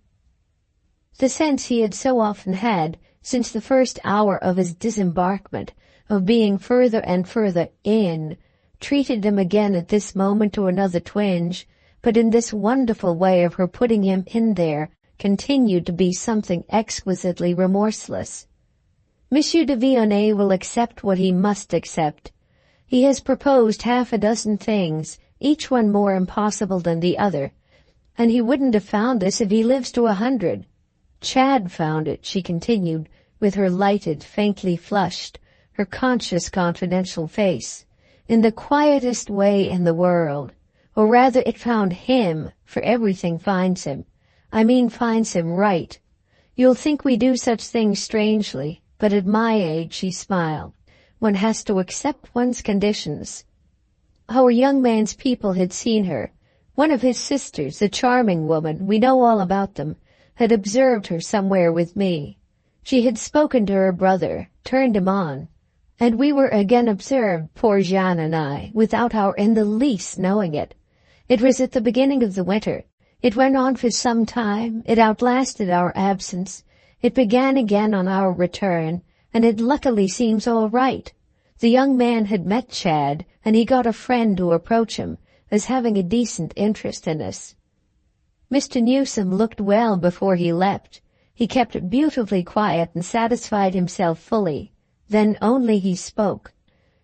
The sense he had so often had, since the first hour of his disembarkment, of being further and further in, treated him again at this moment to another twinge, but in this wonderful way of her putting him in there, continued to be something exquisitely remorseless. Monsieur de Villeneuve will accept what he must accept. He has proposed half a dozen things, each one more impossible than the other, and he wouldn't have found this if he lives to 100. Chad found it, she continued, with her lighted, faintly flushed, her conscious, confidential face, in the quietest way in the world. Or rather, it found him, for everything finds him. I mean finds him right. You'll think we do such things strangely, but at my age, she smiled, one has to accept one's conditions. Our young man's people had seen her. One of his sisters, a charming woman, we know all about them, had observed her somewhere with me. She had spoken to her brother, turned him on, and we were again observed, poor Jeanne and I, without our in the least knowing it. It was at the beginning of the winter. It went on for some time, it outlasted our absence, it began again on our return, and it luckily seems all right. The young man had met Chad, and he got a friend to approach him, as having a decent interest in us. Mr. Newsome looked well before he leapt. He kept beautifully quiet and satisfied himself fully. Then only he spoke.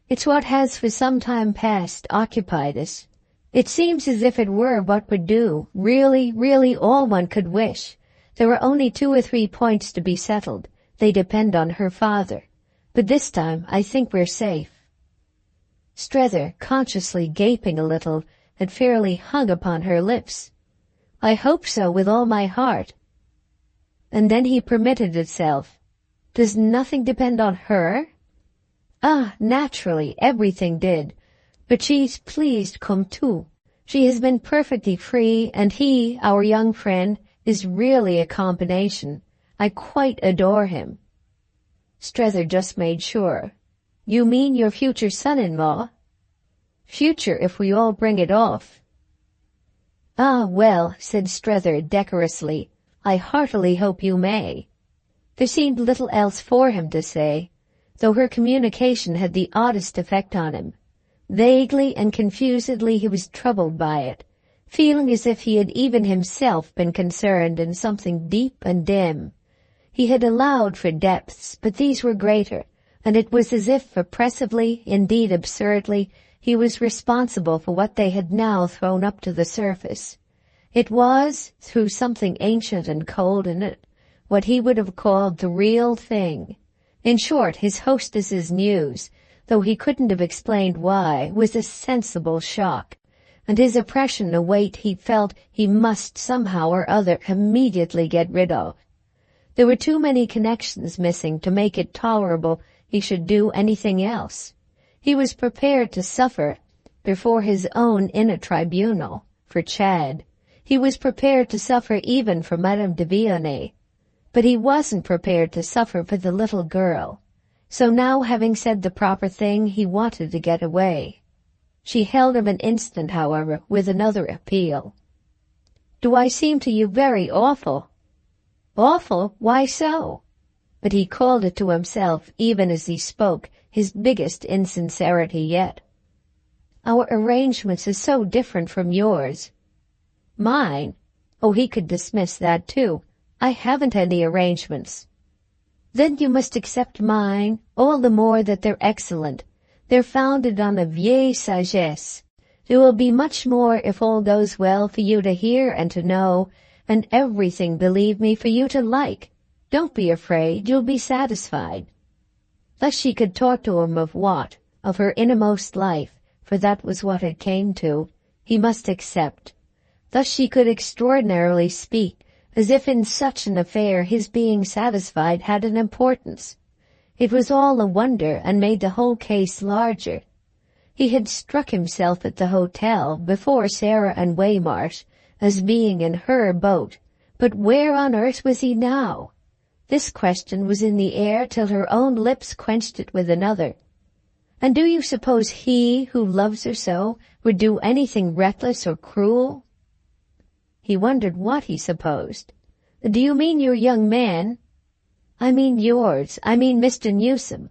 "It's what has for some time past occupied us. It seems as if it were what would do, really all one could wish. There are only 2 or 3 points to be settled. They depend on her father. But this time I think we're safe." Strether, consciously gaping a little, had fairly hung upon her lips. "I hope so with all my heart." And then he permitted itself. "Does nothing depend on her?" "Ah, naturally, everything did. But she's pleased comme tout. She has been perfectly free, and he, our young friend, is really a combination. I quite adore him." Strether just made sure. "You mean your future son-in-law?" "Future if we all bring it off." "Ah, well," said Strether decorously, "I heartily hope you may." There seemed little else for him to say, though her communication had the oddest effect on him. Vaguely and confusedly he was troubled by it, feeling as if he had even himself been concerned in something deep and dim. He had allowed for depths, but these were greater, and it was as if oppressively, indeed absurdly, he was responsible for what they had now thrown up to the surface. It was, through something ancient and cold in it, what he would have called the real thing. In short, his hostess's news, though he couldn't have explained why, was a sensible shock, and his oppression a weight he felt he must somehow or other immediately get rid of. There were too many connections missing to make it tolerable he should do anything else. He was prepared to suffer before his own inner tribunal, for Chad. He was prepared to suffer even for Madame de Vionnet. But he wasn't prepared to suffer for the little girl. So now, having said the proper thing, he wanted to get away. She held him an instant, however, with another appeal. "Do I seem to you very awful?" "Awful? Why so?" But he called it to himself, even as he spoke, his biggest insincerity yet. "Our arrangements are so different from yours." "Mine? Oh, he could dismiss that too. I haven't any arrangements." "Then you must accept mine, all the more that they're excellent. They're founded on a vieille sagesse. There will be much more, if all goes well, for you to hear and to know, and everything, believe me, for you to like. Don't be afraid, you'll be satisfied." Thus she could talk to him of what? Of her innermost life, for that was what it came to. He must accept. Thus she could extraordinarily speak, as if in such an affair his being satisfied had an importance. It was all a wonder and made the whole case larger. He had struck himself at the hotel before Sarah and Waymarsh as being in her boat, but where on earth was he now? This question was in the air till her own lips quenched it with another. And do you suppose he, who loves her so, would do anything reckless or cruel? He wondered what he supposed. "Do you mean your young man?" "I mean yours. I mean Mr. Newsome."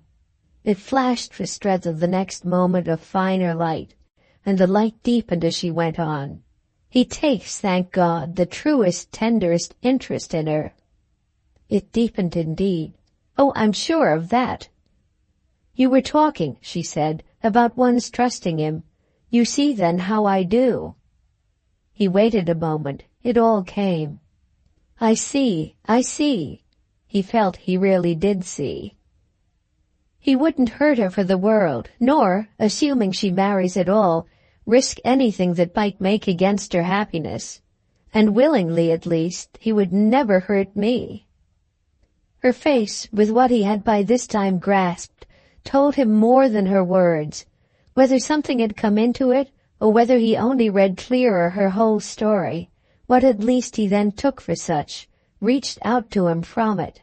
It flashed for Strether the next moment a finer light, and the light deepened as she went on. "He takes, thank God, the truest, tenderest interest in her." It deepened indeed. "Oh, I'm sure of that." "You were talking," she said, "about one's trusting him. You see then how I do." He waited a moment. It all came. I see. He felt he really did see. He wouldn't hurt her for the world, nor, assuming she marries at all, risk anything that might make against her happiness. And willingly, at least, he would never hurt me. Her face, with what he had by this time grasped, told him more than her words. Whether something had come into it, or whether he only read clearer her whole story, what at least he then took for such, reached out to him from it.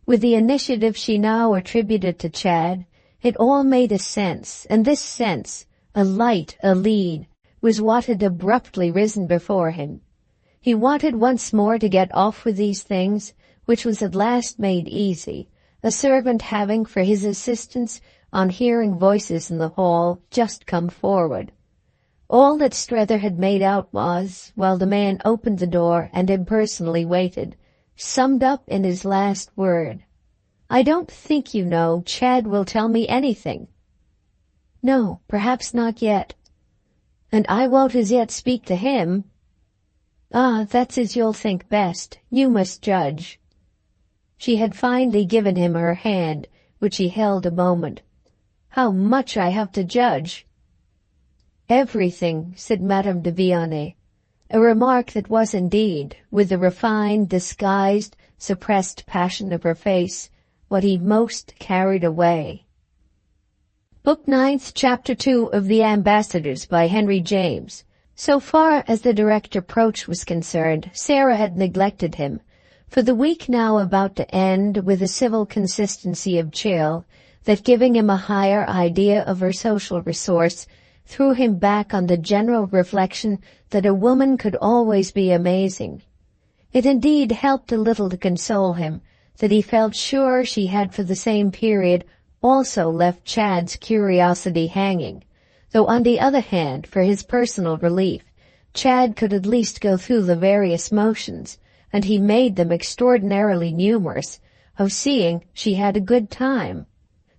With the initiative she now attributed to Chad, it all made a sense, and this sense, a light, a lead, was what had abruptly risen before him. He wanted once more to get off with these things, which was at last made easy, a servant having for his assistance, on hearing voices in the hall, just come forward. All that Strether had made out was, while the man opened the door and impersonally waited, summed up in his last word. "I don't think, you know, Chad will tell me anything." "No, perhaps not yet." "And I won't as yet speak to him." "Ah, that's as you'll think best. You must judge." She had finally given him her hand, which he held a moment. "How much I have to judge." "Everything," said Madame de Vionnet, a remark that was indeed, with the refined, disguised, suppressed passion of her face, what he most carried away. Book 9th, Chapter 2 of The Ambassadors by Henry James. So far as the direct approach was concerned, Sarah had neglected him. For the week now about to end with a civil consistency of chill, that giving him a higher idea of her social resource, threw him back on the general reflection that a woman could always be amazing. It indeed helped a little to console him that he felt sure she had for the same period also left Chad's curiosity hanging, though on the other hand, for his personal relief, Chad could at least go through the various motions, and he made them extraordinarily numerous, of seeing she had a good time.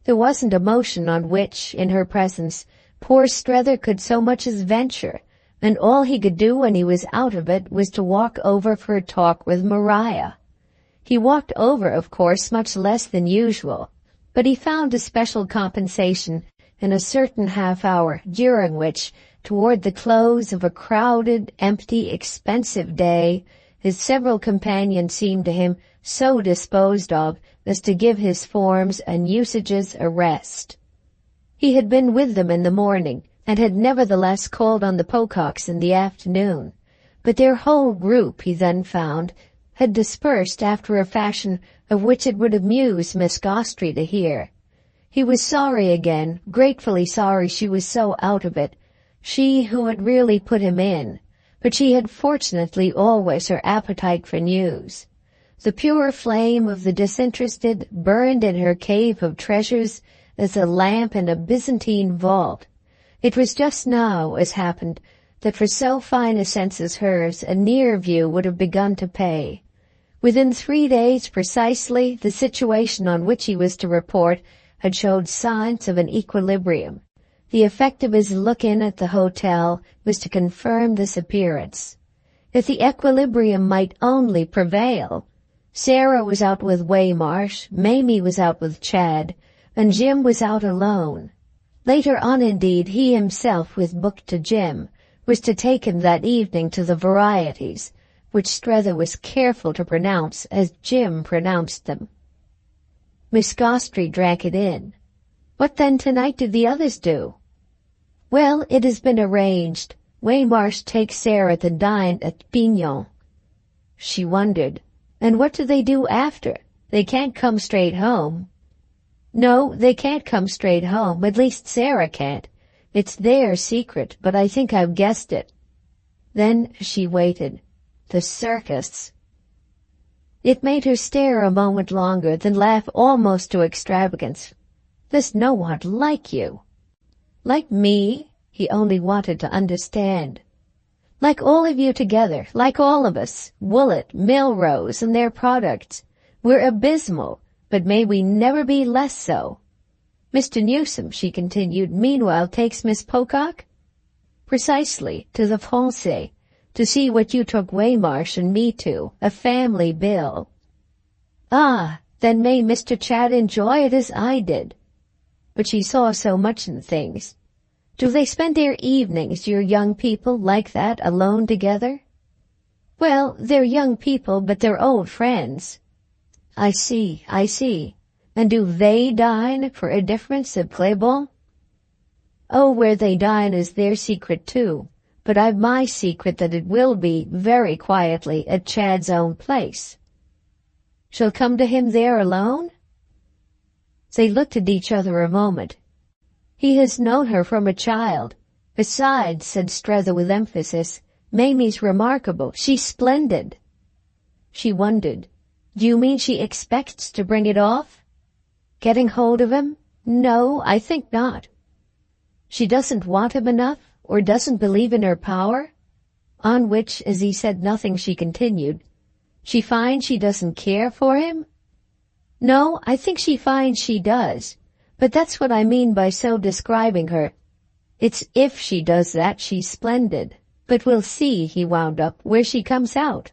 There wasn't a motion on which, in her presence, poor Strether could so much as venture, and all he could do when he was out of it was to walk over for a talk with Maria. He walked over, of course, much less than usual, but he found a special compensation in a certain half-hour during which, toward the close of a crowded, empty, expensive day, his several companions seemed to him so disposed of as to give his forms and usages a rest. He had been with them in the morning, and had nevertheless called on the Pococks in the afternoon, but their whole group, he then found, had dispersed after a fashion of which it would amuse Miss Gostrey to hear. He was sorry again, gratefully sorry she was so out of it, she who had really put him in, but she had fortunately always her appetite for news. The pure flame of the disinterested burned in her cave of treasures as a lamp in a Byzantine vault. It was just now, as happened, that for so fine a sense as hers, a near view would have begun to pay. Within 3 days precisely, the situation on which he was to report had showed signs of an equilibrium. The effect of his look-in at the hotel was to confirm this appearance. If the equilibrium might only prevail, Sarah was out with Waymarsh, Mamie was out with Chad, and Jim was out alone. Later on, indeed, he himself, with book to Jim, was to take him that evening to the Varieties, which Strether was careful to pronounce as Jim pronounced them. Miss Gostrey drank it in. What then tonight do the others do? Well, it has been arranged. Waymarsh takes Sarah to dine at Pignon. She wondered. And what do they do after? They can't come straight home. No, they can't come straight home. At least Sarah can't. It's their secret, but I think I've guessed it. Then she waited. The circus. It made her stare a moment longer, then laugh almost to extravagance. There's no one like you. Like me? He only wanted to understand. Like all of you together, like all of us, Woollett, Milrose, and their products. We're abysmal, but may we never be less so. Mr. Newsome, she continued, meanwhile takes Miss Pocock? Precisely, to the Français, to see what you took Waymarsh and me to, a family bill. Ah, then may Mr. Chad enjoy it as I did. But she saw so much in things. Do they spend their evenings, your young people, like that, alone together? Well, they're young people, but they're old friends. I see. And do they dine, for a difference, at Claiborne? Oh, where they dine is their secret too, but I've my secret that it will be, very quietly, at Chad's own place. She'll come to him there alone? They looked at each other a moment. He has known her from a child. Besides, said Strether with emphasis, Mamie's remarkable. She's splendid. She wondered. Do you mean she expects to bring it off? Getting hold of him? No, I think not. She doesn't want him enough, or doesn't believe in her power? On which, as he said nothing, she continued, she finds she doesn't care for him? No, I think she finds she does. But that's what I mean by so describing her. It's if she does that, she's splendid. But we'll see, he wound up, where she comes out.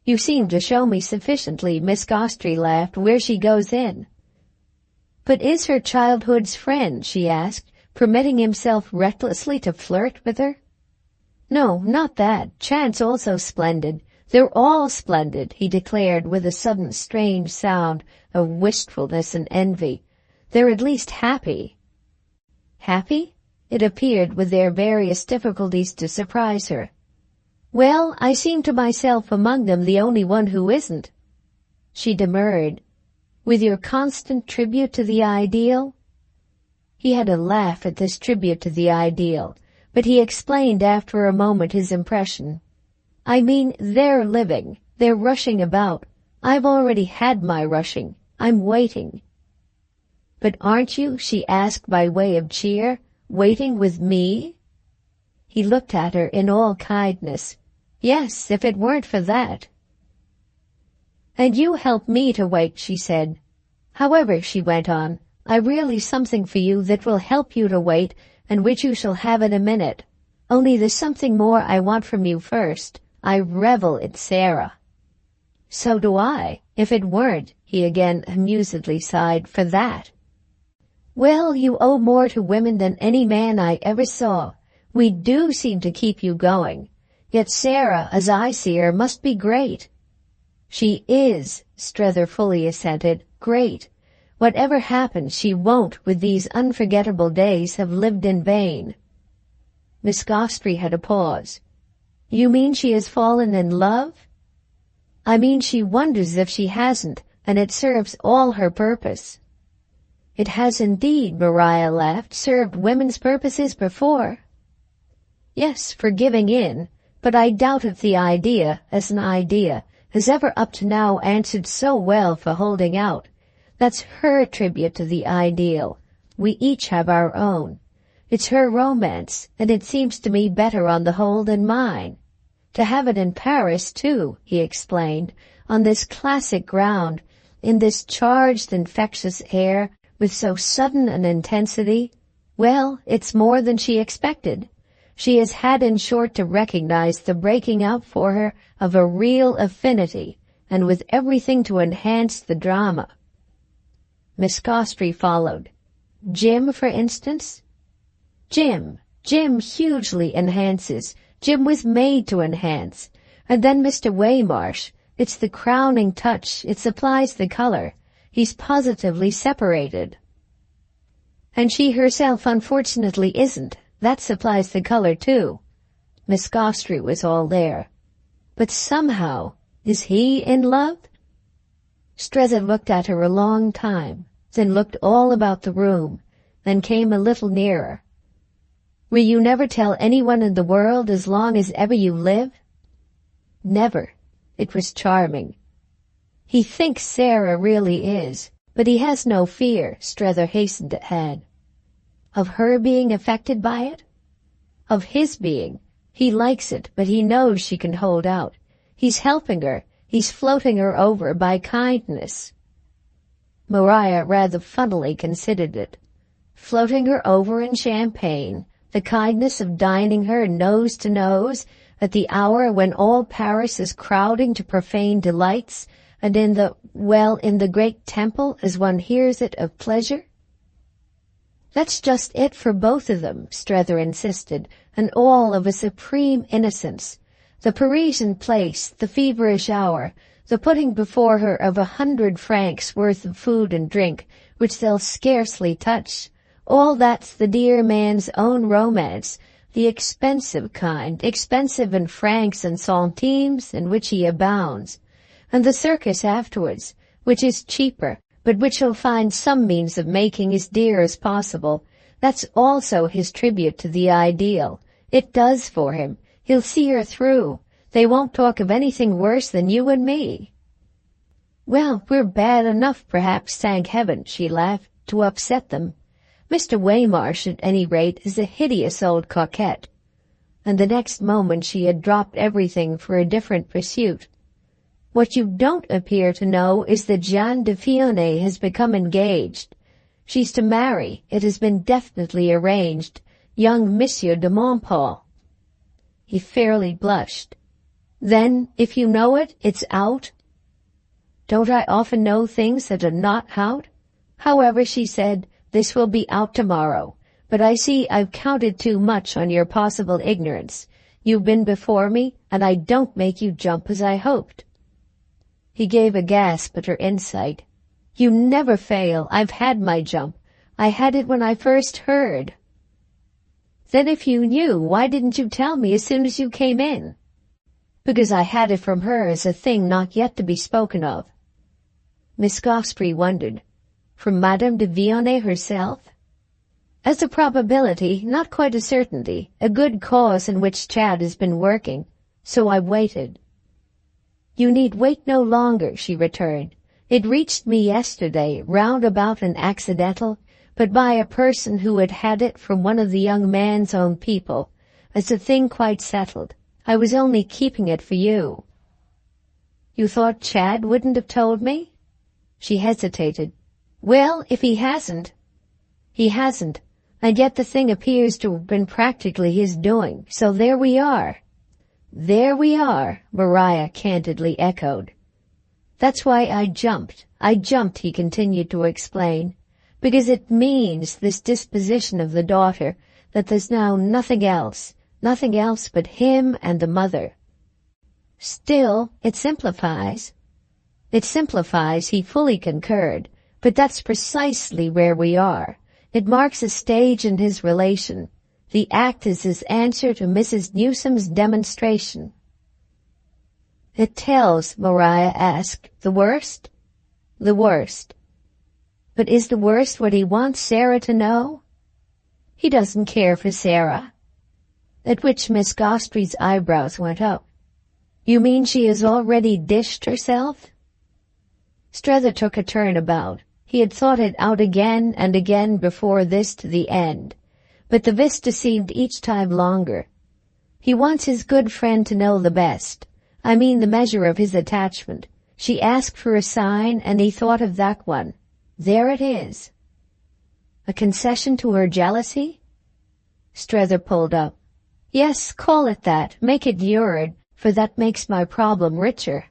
You seem to show me sufficiently, Miss Gostrey laughed, where she goes in. But is her childhood's friend, she asked, permitting himself recklessly to flirt with her? No, not that. Chad's also splendid. They're all splendid, he declared with a sudden strange sound of wistfulness and envy. They're at least happy. Happy? It appeared with their various difficulties to surprise her. Well, I seem to myself among them the only one who isn't. She demurred. With your constant tribute to the ideal? He had a laugh at this tribute to the ideal, but he explained after a moment his impression. I mean, they're living. They're rushing about. I've already had my rushing. I'm waiting. But aren't you, she asked by way of cheer, waiting with me? He looked at her in all kindness. Yes, if it weren't for that. And you help me to wait, she said. However, she went on, I really something for you that will help you to wait, and which you shall have in a minute. Only there's something more I want from you first. I revel in Sarah. So do I. If it weren't, he again amusedly sighed, for that. Well, you owe more to women than any man I ever saw. We do seem to keep you going. Yet Sarah, as I see her, must be great. She is, Strether fully assented, great. Whatever happens, she won't, with these unforgettable days, have lived in vain. Miss Gostrey had a pause. You mean she has fallen in love? I mean she wonders if she hasn't, and it serves all her purpose. It has indeed, Maria laughed, served women's purposes before. Yes, for giving in, but I doubt if the idea, as an idea, has ever up to now answered so well for holding out. That's her tribute to the ideal. We each have our own. It's her romance, and it seems to me better on the whole than mine. To have it in Paris, too, he explained, on this classic ground, in this charged, infectious air, with so sudden an intensity, well, it's more than she expected. She has had, in short, to recognize the breaking out for her of a real affinity, and with everything to enhance the drama. Miss Gostrey followed. Jim, for instance? Jim hugely enhances. Jim was made to enhance. And then Mr. Waymarsh. It's the crowning touch. It supplies the color. He's positively separated. And she herself, unfortunately, isn't. That supplies the color, too. Miss Gostrey was all there. But somehow, is he in love? Strether looked at her a long time, then looked all about the room, then came a little nearer. Will you never tell anyone in the world as long as ever you live? Never. It was charming. He thinks Sarah really is, but he has no fear, Strether hastened to add. Of her being affected by it? Of his being. He likes it, but he knows she can hold out. He's helping her. He's floating her over by kindness. Maria rather funnily considered it. Floating her over in champagne, the kindness of dining her nose to nose, at the hour when all Paris is crowding to profane delights, and in the great temple, as one hears it, of pleasure? That's just it for both of them, Strether insisted, and all of a supreme innocence. The Parisian place, the feverish hour, the putting before her of 100 francs worth of food and drink, which they'll scarcely touch. All that's the dear man's own romance, the expensive kind, expensive in francs and centimes, in which he abounds. And the circus afterwards, which is cheaper, but which he'll find some means of making as dear as possible. That's also his tribute to the ideal. It does for him. He'll see her through. They won't talk of anything worse than you and me. Well, we're bad enough, perhaps, thank heaven, she laughed, to upset them. Mr. Waymarsh, at any rate, is a hideous old coquette. And the next moment she had dropped everything for a different pursuit. What you don't appear to know is that Jeanne de Fionnet has become engaged. She's to marry. It has been definitely arranged. Young Monsieur de Montpaul. He fairly blushed. Then, if you know it, it's out? Don't I often know things that are not out? However, she said, this will be out tomorrow. But I see I've counted too much on your possible ignorance. You've been before me, and I don't make you jump as I hoped. He gave a gasp at her insight. You never fail. I've had my jump. I had it when I first heard. Then if you knew, why didn't you tell me as soon as you came in? Because I had it from her as a thing not yet to be spoken of. Miss Gostrey wondered. From Madame de Vionnet herself? As a probability, not quite a certainty, a good cause in which Chad has been working. So I waited. You need wait no longer, she returned. It reached me yesterday, roundabout and accidental, but by a person who had had it from one of the young man's own people, as a thing quite settled. I was only keeping it for you. You thought Chad wouldn't have told me? She hesitated. Well, if he hasn't. He hasn't, and yet the thing appears to have been practically his doing, so there we are. There we are, Maria candidly echoed. That's why I jumped, he continued to explain, because it means this disposition of the daughter, that there's now nothing else but him and the mother. Still, it simplifies. He fully concurred, but that's precisely where we are. It marks a stage in his relation. The act is his answer to Mrs. Newsome's demonstration. It tells, Maria asked, the worst? The worst. But is the worst what he wants Sarah to know? He doesn't care for Sarah. At which Miss Gostrey's eyebrows went up. You mean she has already dished herself? Strether took a turn about. He had thought it out again and again before this to the end, but the vista seemed each time longer. He wants his good friend to know the best. I mean the measure of his attachment. She asked for a sign, and he thought of that one. There it is. A concession to her jealousy? Strether pulled up. Yes, call it that. Make it lurid, for that makes my problem richer.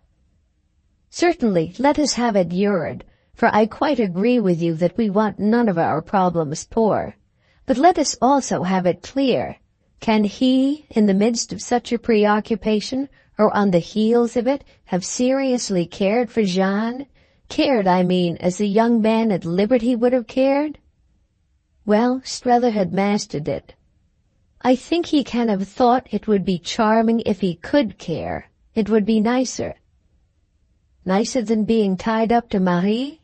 Certainly, let us have it lurid, for I quite agree with you that we want none of our problems poor. But let us also have it clear. Can he, in the midst of such a preoccupation, or on the heels of it, have seriously cared for Jeanne? Cared, I mean, as a young man at liberty would have cared? Well, Strether had mastered it. I think he can have thought it would be charming if he could care. It would be nicer. Nicer than being tied up to Marie?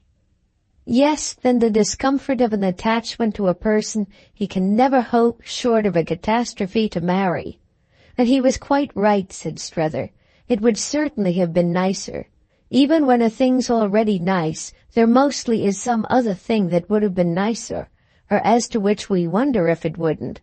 Yes, than the discomfort of an attachment to a person he can never hope, short of a catastrophe, to marry. And he was quite right, said Strether. It would certainly have been nicer. Even when a thing's already nice, there mostly is some other thing that would have been nicer, or as to which we wonder if it wouldn't.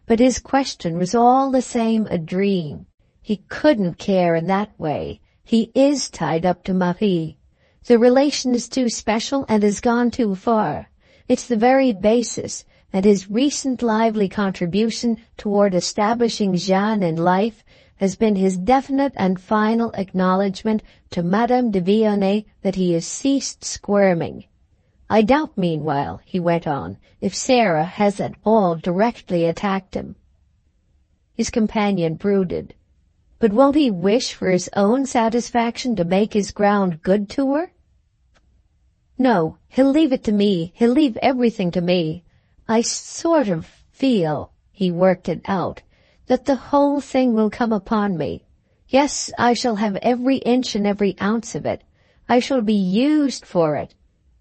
But his question was all the same a dream. He couldn't care in that way. He is tied up to Marie. The relation is too special and has gone too far. It's the very basis, and his recent lively contribution toward establishing Jeanne in life has been his definite and final acknowledgment to Madame de Vionnet that he has ceased squirming. I doubt, meanwhile, he went on, if Sarah has at all directly attacked him. His companion brooded. But won't he wish for his own satisfaction to make his ground good to her? No, he'll leave it to me. He'll leave everything to me. I sort of feel, he worked it out, that the whole thing will come upon me. Yes, I shall have every inch and every ounce of it. I shall be used for it.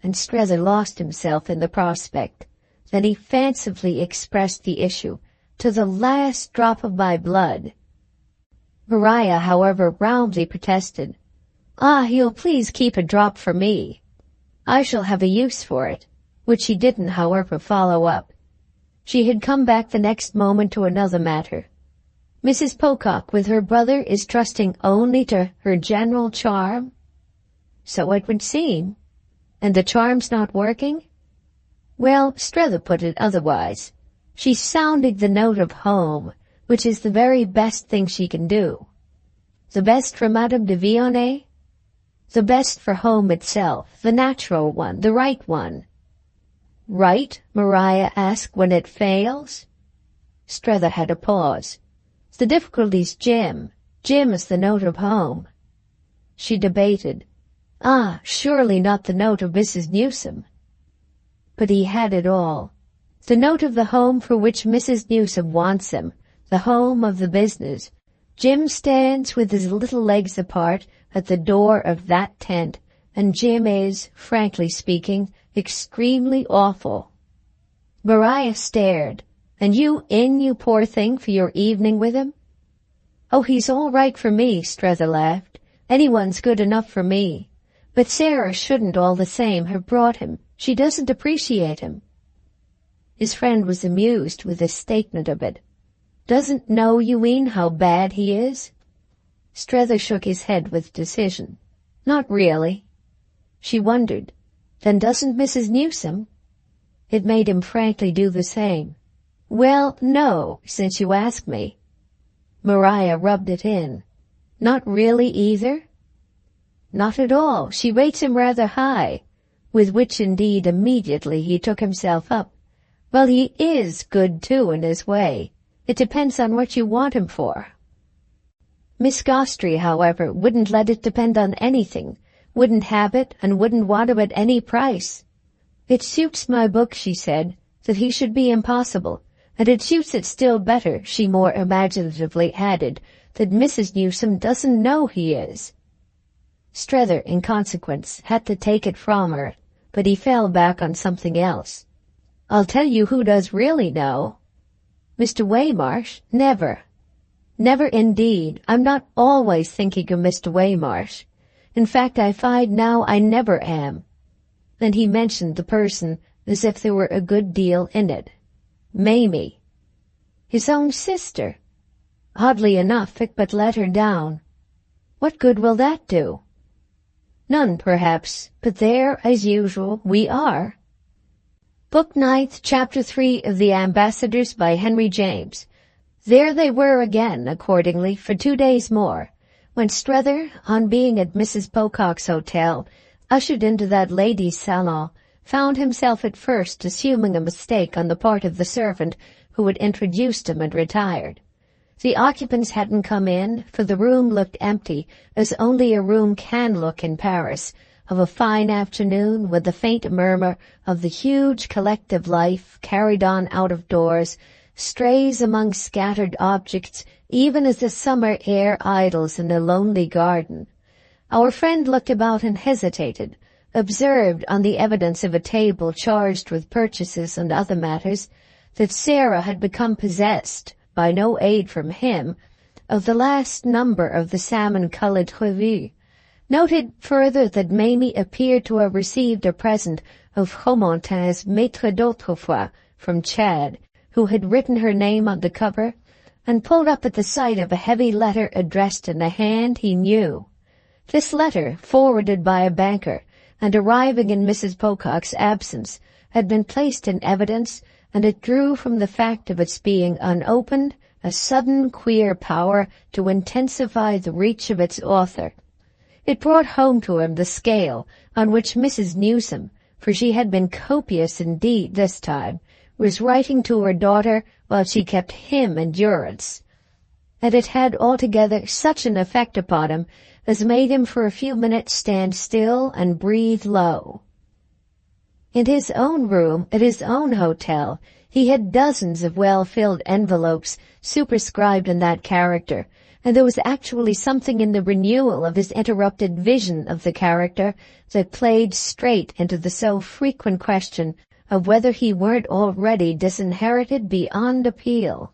And Strether lost himself in the prospect. Then he fancifully expressed the issue, to the last drop of my blood. Maria, however, roundly protested. Ah, you'll please keep a drop for me. I shall have a use for it, which she didn't, however, follow up. She had come back the next moment to another matter. Mrs. Pocock, with her brother, is trusting only to her general charm? So it would seem. And the charm's not working? Well, Strether put it otherwise. She's sounding the note of home, which is the very best thing she can do. The best for Madame de Vionnet? The best for home itself, the natural one, the right one. Right? Maria asked, when it fails? Strether had a pause. The difficulty's Jim. Jim is the note of home. She debated. Ah, surely not the note of Mrs. Newsome. But he had it all. The note of the home for which Mrs. Newsome wants him, the home of the business. Jim stands with his little legs apart at the door of that tent, and Jim is, frankly speaking, extremely awful. Maria stared. And you in, you poor thing, for your evening with him? Oh, he's all right for me, Strether laughed. Anyone's good enough for me. But Sarah shouldn't all the same have brought him. She doesn't appreciate him. His friend was amused with this statement of it. Doesn't know, you mean, how bad he is? Strether shook his head with decision. Not really. She wondered. Then doesn't Mrs. Newsome? It made him frankly do the same. Well, no, since you ask me. Maria rubbed it in. Not really either? Not at all. She rates him rather high. With which indeed immediately he took himself up. Well, he is good too in his way. It depends on what you want him for. Miss Gostry, however, wouldn't let it depend on anything, wouldn't have it, and wouldn't want him at any price. It suits my book, she said, that he should be impossible, and it suits it still better, she more imaginatively added, that Mrs. Newsome doesn't know he is. Strether, in consequence, had to take it from her, but he fell back on something else. I'll tell you who does really know. Mr. Waymarsh? Never. Never indeed. I'm not always thinking of Mr. Waymarsh. In fact, I find now I never am. Then he mentioned the person as if there were a good deal in it. Mamie. His own sister. Oddly enough, it but let her down. What good will that do? None, perhaps, but there, as usual, we are. Book 9th, Chapter 3 of The Ambassadors by Henry James. There they were again, accordingly, for 2 days more, when Strether, on being at Mrs. Pocock's hotel, ushered into that lady's salon, found himself at first assuming a mistake on the part of the servant who had introduced him and retired. The occupants hadn't come in, for the room looked empty, as only a room can look in Paris, of a fine afternoon with the faint murmur of the huge collective life carried on out of doors, strays among scattered objects, even as the summer air idles in a lonely garden. Our friend looked about and hesitated, observed on the evidence of a table charged with purchases and other matters, that Sarah had become possessed, by no aid from him, of the last number of the salmon-colored revue. Noted further that Mamie appeared to have received a present of Romontin's maître d'autrefois from Chad, who had written her name on the cover, and pulled up at the sight of a heavy letter addressed in a hand he knew. This letter, forwarded by a banker, and arriving in Mrs. Pocock's absence, had been placed in evidence, and it drew from the fact of its being unopened a sudden queer power to intensify the reach of its author. It brought home to him the scale on which Mrs. Newsome, for she had been copious indeed this time, was writing to her daughter while she kept him in durance. And it had altogether such an effect upon him as made him for a few minutes stand still and breathe low. In his own room, at his own hotel, he had dozens of well-filled envelopes superscribed in that character, and there was actually something in the renewal of his interrupted vision of the character that played straight into the so frequent question of whether he weren't already disinherited beyond appeal.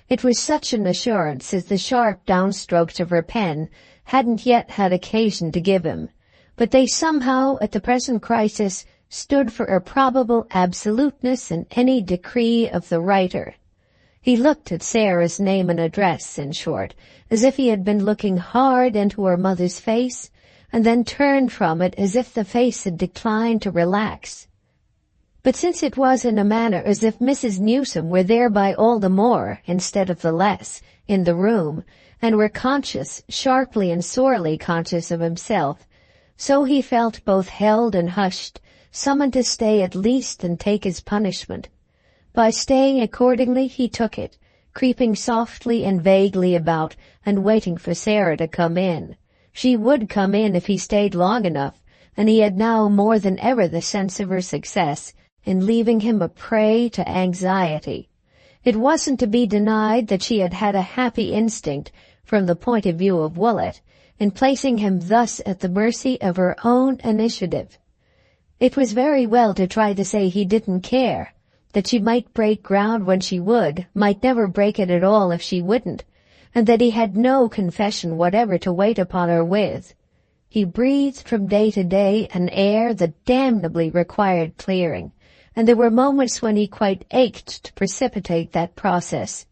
It was such an assurance as the sharp downstrokes of her pen hadn't yet had occasion to give him, but they somehow, at the present crisis, stood for a probable absoluteness in any decree of the writer. He looked at Sarah's name and address, in short, as if he had been looking hard into her mother's face, and then turned from it as if the face had declined to relax. But since it was in a manner as if Mrs. Newsome were thereby all the more, instead of the less, in the room, and were conscious, sharply and sorely conscious of himself, so he felt both held and hushed, summoned to stay at least and take his punishment. By staying accordingly he took it, creeping softly and vaguely about and waiting for Sarah to come in. She would come in if he stayed long enough, and he had now more than ever the sense of her success in leaving him a prey to anxiety. It wasn't to be denied that she had had a happy instinct, from the point of view of Woollett, in placing him thus at the mercy of her own initiative. It was very well to try to say he didn't care, that she might break ground when she would, might never break it at all if she wouldn't, and that he had no confession whatever to wait upon her with. He breathed from day to day an air that damnably required clearing, and there were moments when he quite ached to precipitate that process.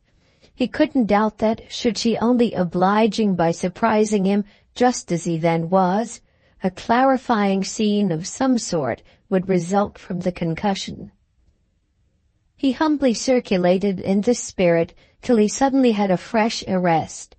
He couldn't doubt that, should she only obliging by surprising him just as he then was, a clarifying scene of some sort would result from the concussion. He humbly circulated in this spirit till he suddenly had a fresh arrest.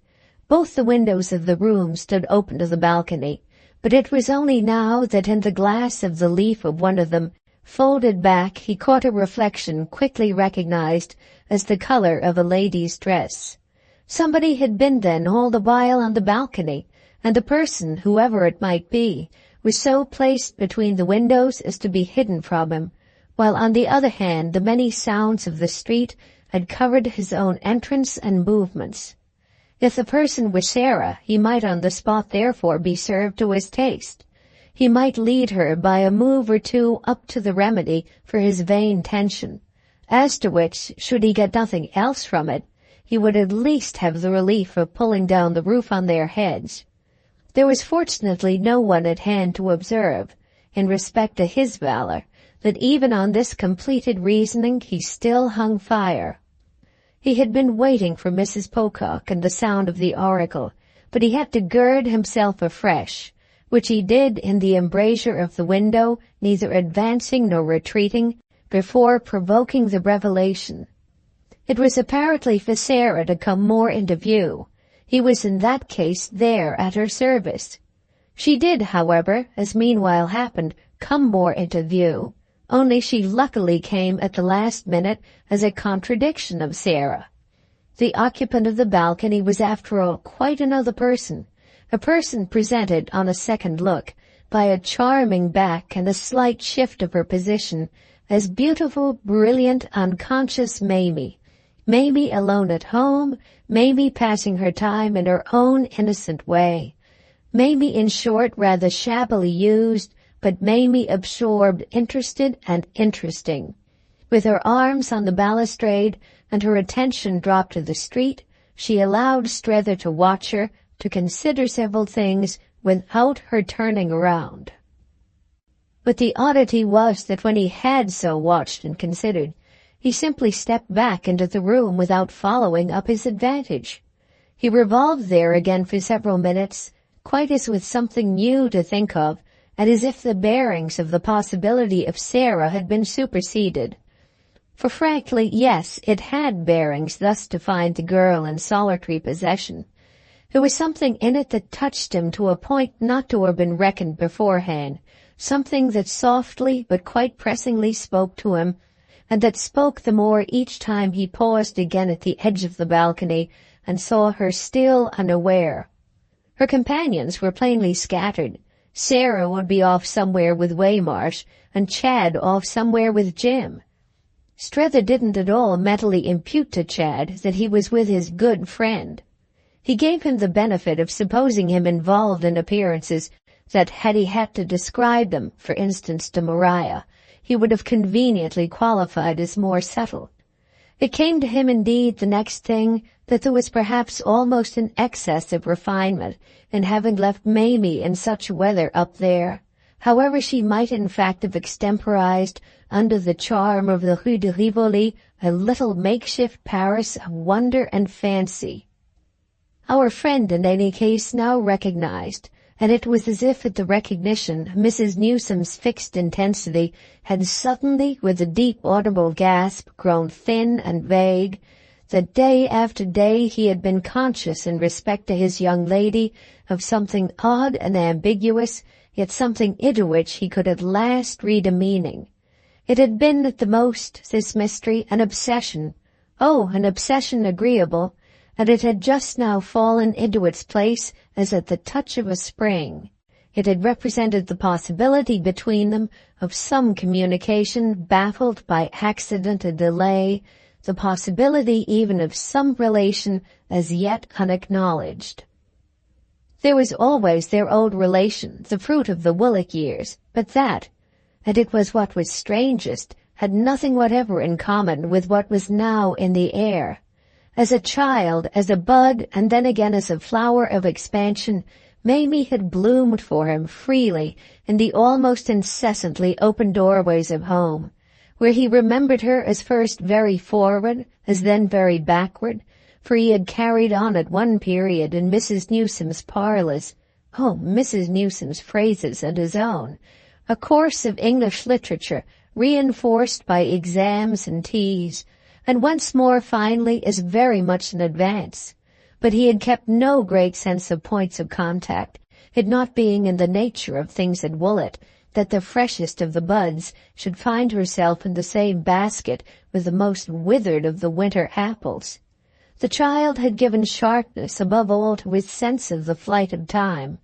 Both the windows of the room stood open to the balcony, but it was only now that in the glass of the leaf of one of them, folded back, he caught a reflection quickly recognized as the color of a lady's dress. Somebody had been then all the while on the balcony, and the person, whoever it might be, was so placed between the windows as to be hidden from him, while on the other hand the many sounds of the street had covered his own entrance and movements. If the person were Sarah, he might on the spot therefore be served to his taste. He might lead her by a move or two up to the remedy for his vain tension, as to which, should he get nothing else from it, he would at least have the relief of pulling down the roof on their heads. There was fortunately no one at hand to observe, in respect to his valor, that even on this completed reasoning he still hung fire. He had been waiting for Mrs. Pocock and the sound of the oracle, but he had to gird himself afresh, which he did in the embrasure of the window, neither advancing nor retreating, before provoking the revelation. It was apparently for Sarah to come more into view. He was in that case there at her service. She did, however, as meanwhile happened, come more into view, only she luckily came at the last minute as a contradiction of Sarah. The occupant of the balcony was after all quite another person, a person presented on a second look by a charming back and a slight shift of her position as beautiful, brilliant, unconscious Mamie. Mamie alone at home, Mamie passing her time in her own innocent way. Mamie, in short, rather shabbily used, but Mamie absorbed, interested, and interesting. With her arms on the balustrade and her attention dropped to the street, she allowed Strether to watch her, to consider several things without her turning around. But the oddity was that when he had so watched and considered, he simply stepped back into the room without following up his advantage. He revolved there again for several minutes, quite as with something new to think of, and as if the bearings of the possibility of Sarah had been superseded. For frankly, yes, it had bearings thus to find the girl in solitary possession. There was something in it that touched him to a point not to have been reckoned beforehand, something that softly but quite pressingly spoke to him, and that spoke the more each time he paused again at the edge of the balcony and saw her still unaware. Her companions were plainly scattered. Sarah would be off somewhere with Waymarsh, and Chad off somewhere with Jim. Strether didn't at all mentally impute to Chad that he was with his good friend. He gave him the benefit of supposing him involved in appearances that, had he had to describe them, for instance, to Maria, he would have conveniently qualified as more subtle. It came to him, indeed, the next thing, that there was perhaps almost an excess of refinement in having left Mamie in such weather up there, however she might in fact have extemporized under the charm of the Rue de Rivoli a little makeshift Paris of wonder and fancy. Our friend, in any case, now recognized, and it was as if at the recognition Mrs. Newsome's fixed intensity had suddenly, with a deep audible gasp, grown thin and vague, that day after day he had been conscious in respect to his young lady of something odd and ambiguous, yet something into which he could at last read a meaning. It had been at the most, this mystery, an obsession. Oh, an obsession agreeable, and it had just now fallen into its place as at the touch of a spring. It had represented the possibility between them of some communication baffled by accident and delay, the possibility even of some relation as yet unacknowledged. There was always their old relation, the fruit of the Woolwich years, but that, and it was what was strangest, had nothing whatever in common with what was now in the air. As a child, as a bud, and then again as a flower of expansion, Mamie had bloomed for him freely in the almost incessantly open doorways of home, where he remembered her as first very forward, as then very backward, for he had carried on at one period in Mrs. Newsome's parlours, Mrs. Newsome's phrases and his own, a course of English literature reinforced by exams and teas, and once more finally is very much in advance. But he had kept no great sense of points of contact, it not being in the nature of things at Woollet that the freshest of the buds should find herself in the same basket with the most withered of the winter apples. The child had given sharpness above all to his sense of the flight of time.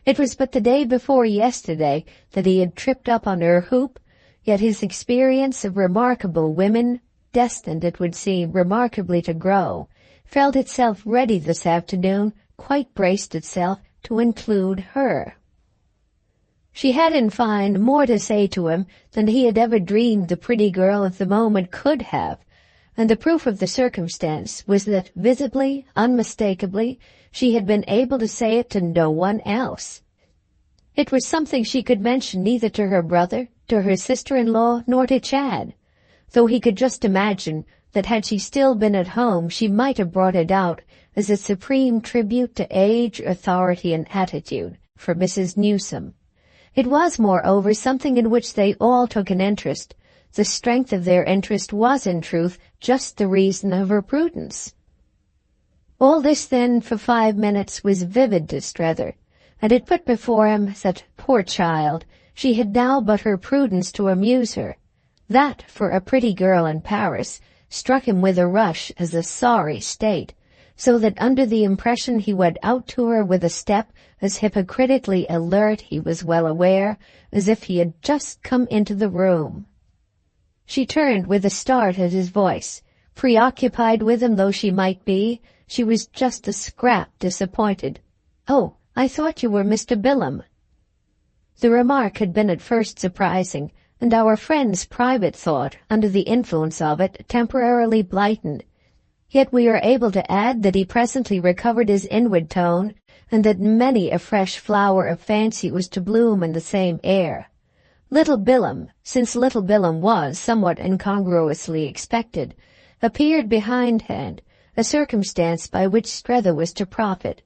It was but the day before yesterday that he had tripped up on her hoop, yet his experience of remarkable women, destined, it would seem, remarkably to grow, felt itself ready this afternoon, quite braced itself to include her. She had, in fine, more to say to him than he had ever dreamed the pretty girl of the moment could have, and the proof of the circumstance was that, visibly, unmistakably, she had been able to say it to no one else. It was something she could mention neither to her brother, to her sister-in-law, nor to Chad, though he could just imagine that had she still been at home she might have brought it out as a supreme tribute to age, authority, and attitude for Mrs. Newsome. It was, moreover, something in which they all took an interest. The strength of their interest was, in truth, just the reason of her prudence. All this, then, for 5 minutes, was vivid to Strether, and it put before him that, poor child, she had now but her prudence to amuse her. That, for a pretty girl in Paris, struck him with a rush as a sorry state, so that under the impression he went out to her with a step as hypocritically alert, he was well aware, as if he had just come into the room. She turned with a start at his voice. Preoccupied with him though she might be, she was just a scrap disappointed. "Oh, I thought you were Mr. Bilham." The remark had been at first surprising, and our friend's private thought, under the influence of it, temporarily blighted. Yet we are able to add that he presently recovered his inward tone, and that many a fresh flower of fancy was to bloom in the same air. Little Bilham, since little Bilham was somewhat incongruously expected, appeared behindhand, a circumstance by which Strether was to profit.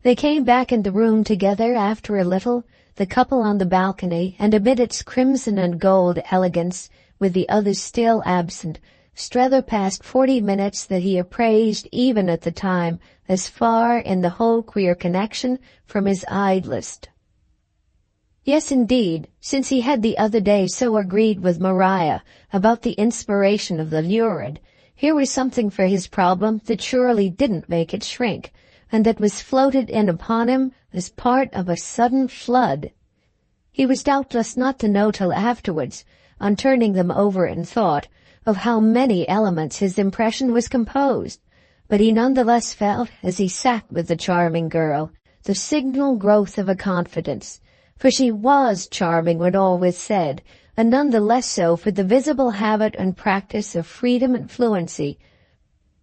They came back in the room together after a little, the couple on the balcony, and amid its crimson and gold elegance, with the others still absent, Strether passed 40 minutes that he appraised even at the time as far in the whole queer connection from his idlest. Yes, indeed, since he had the other day so agreed with Maria about the inspiration of the lurid, here was something for his problem that surely didn't make it shrink, and that was floated in upon him as part of a sudden flood. He was doubtless not to know till afterwards, on turning them over in thought, of how many elements his impression was composed, but he none the less felt, as he sat with the charming girl, the signal growth of a confidence, for she was charming when all was said, and none the less so for the visible habit and practice of freedom and fluency.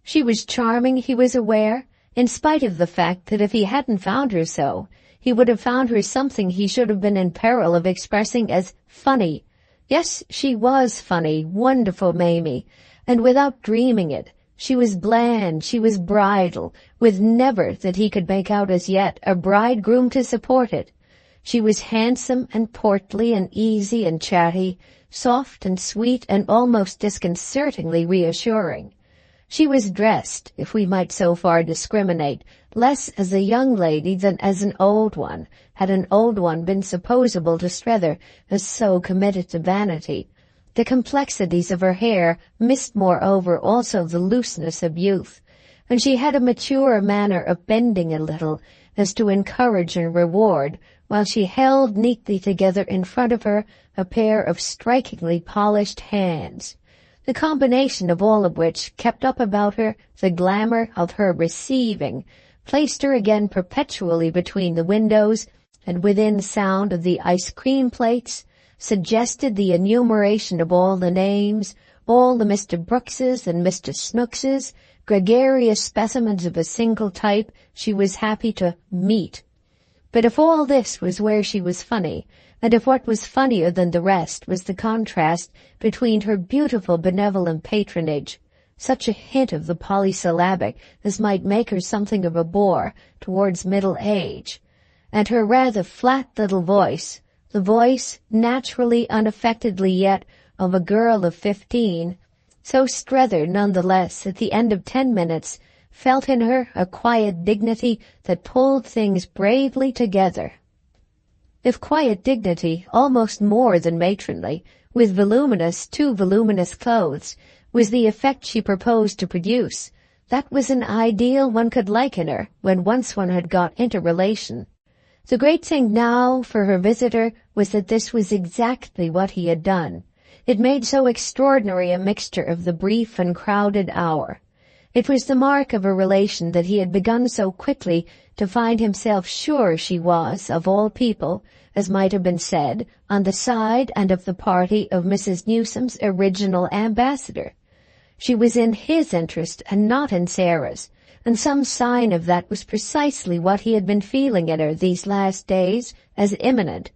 She was charming, he was aware, in spite of the fact that if he hadn't found her so, he would have found her something he should have been in peril of expressing as funny. Yes, she was funny, wonderful Mamie, and without dreaming it, she was bland, she was bridal, with never, that he could make out as yet, a bridegroom to support it. She was handsome and portly and easy and chatty, soft and sweet and almost disconcertingly reassuring. She was dressed, if we might so far discriminate, less as a young lady than as an old one, had an old one been supposable to Strether as so committed to vanity. The complexities of her hair missed moreover also the looseness of youth, and she had a mature manner of bending a little as to encourage and reward, while she held neatly together in front of her a pair of strikingly polished hands. The combination of all of which kept up about her the glamour of her receiving, placed her again perpetually between the windows and within sound of the ice-cream plates, suggested the enumeration of all the names, all the Mr. Brookses and Mr. Snookses, gregarious specimens of a single type she was happy to meet. But if all this was where she was funny, and if what was funnier than the rest was the contrast between her beautiful benevolent patronage, such a hint of the polysyllabic as might make her something of a bore towards middle age, and her rather flat little voice, the voice, naturally unaffectedly yet, of a girl of 15, so Strether none the less, at the end of 10 minutes, felt in her a quiet dignity that pulled things bravely together. If quiet dignity, almost more than matronly, with too voluminous clothes, was the effect she proposed to produce, that was an ideal one could like in her when once one had got into relation. The great thing now for her visitor was that this was exactly what he had done. It made so extraordinary a mixture of the brief and crowded hour. It was the mark of a relation that he had begun so quickly to find himself sure she was, of all people, as might have been said, on the side and of the party of Mrs. Newsome's original ambassador. She was in his interest and not in Sarah's, and some sign of that was precisely what he had been feeling in her these last days as imminent.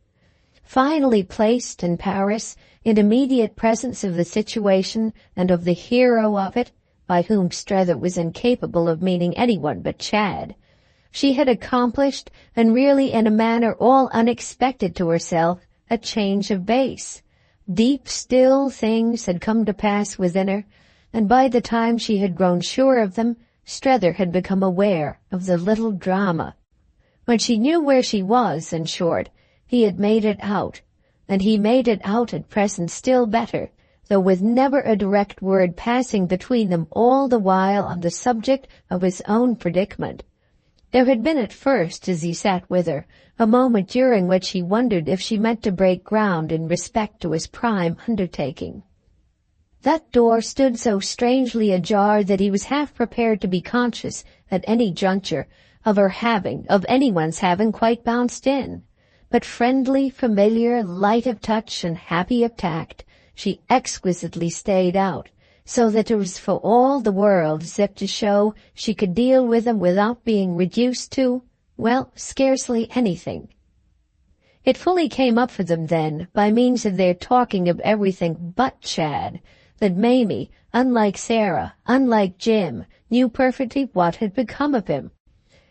Finally placed in Paris, in immediate presence of the situation and of the hero of it, by whom Strether was incapable of meaning anyone but Chad, she had accomplished, and really in a manner all unexpected to herself, a change of base. Deep, still things had come to pass within her, and by the time she had grown sure of them, Strether had become aware of the little drama. When she knew where she was, in short, he had made it out, and he made it out at present still better, though with never a direct word passing between them all the while on the subject of his own predicament. There had been at first, as he sat with her, a moment during which he wondered if she meant to break ground in respect to his prime undertaking. That door stood so strangely ajar that he was half prepared to be conscious, at any juncture, of anyone's having quite bounced in. But friendly, familiar, light of touch and happy of tact, she exquisitely stayed out, so that it was for all the world as if to show she could deal with him without being reduced to, well, scarcely anything. It fully came up for them then, by means of their talking of everything but Chad, that Mamie, unlike Sarah, unlike Jim, knew perfectly what had become of him.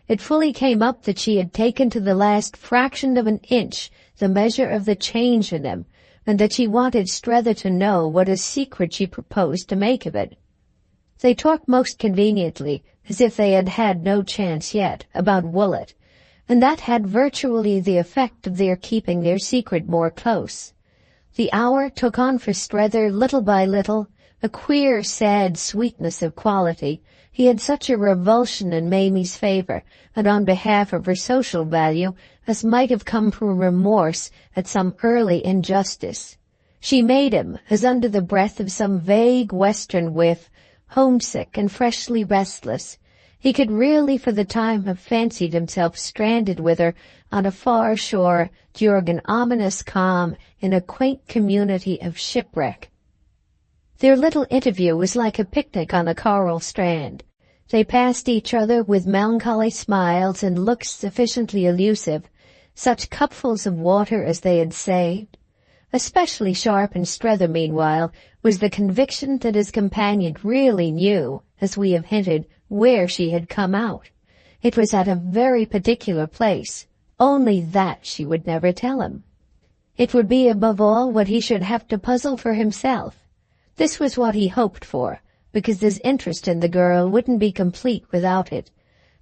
It fully came up that she had taken to the last fraction of an inch the measure of the change in him, and that she wanted Strether to know what a secret she proposed to make of it. They talked most conveniently, as if they had had no chance yet, about Woollett, and that had virtually the effect of their keeping their secret more close. The hour took on for Strether, little by little, a queer, sad sweetness of quality. He had such a revulsion in Mamie's favor, and on behalf of her social value, as might have come from remorse at some early injustice. She made him, as under the breath of some vague western whiff, homesick and freshly restless. He could really for the time have fancied himself stranded with her on a far shore during an ominous calm in a quaint community of shipwreck. Their little interview was like a picnic on a coral strand. They passed each other with melancholy smiles and looks sufficiently elusive, such cupfuls of water as they had saved. Especially sharp in Strether, meanwhile, was the conviction that his companion really knew, as we have hinted, where she had come out. It was at a very particular place, only that she would never tell him. It would be above all what he should have to puzzle for himself. This was what he hoped for, because his interest in the girl wouldn't be complete without it.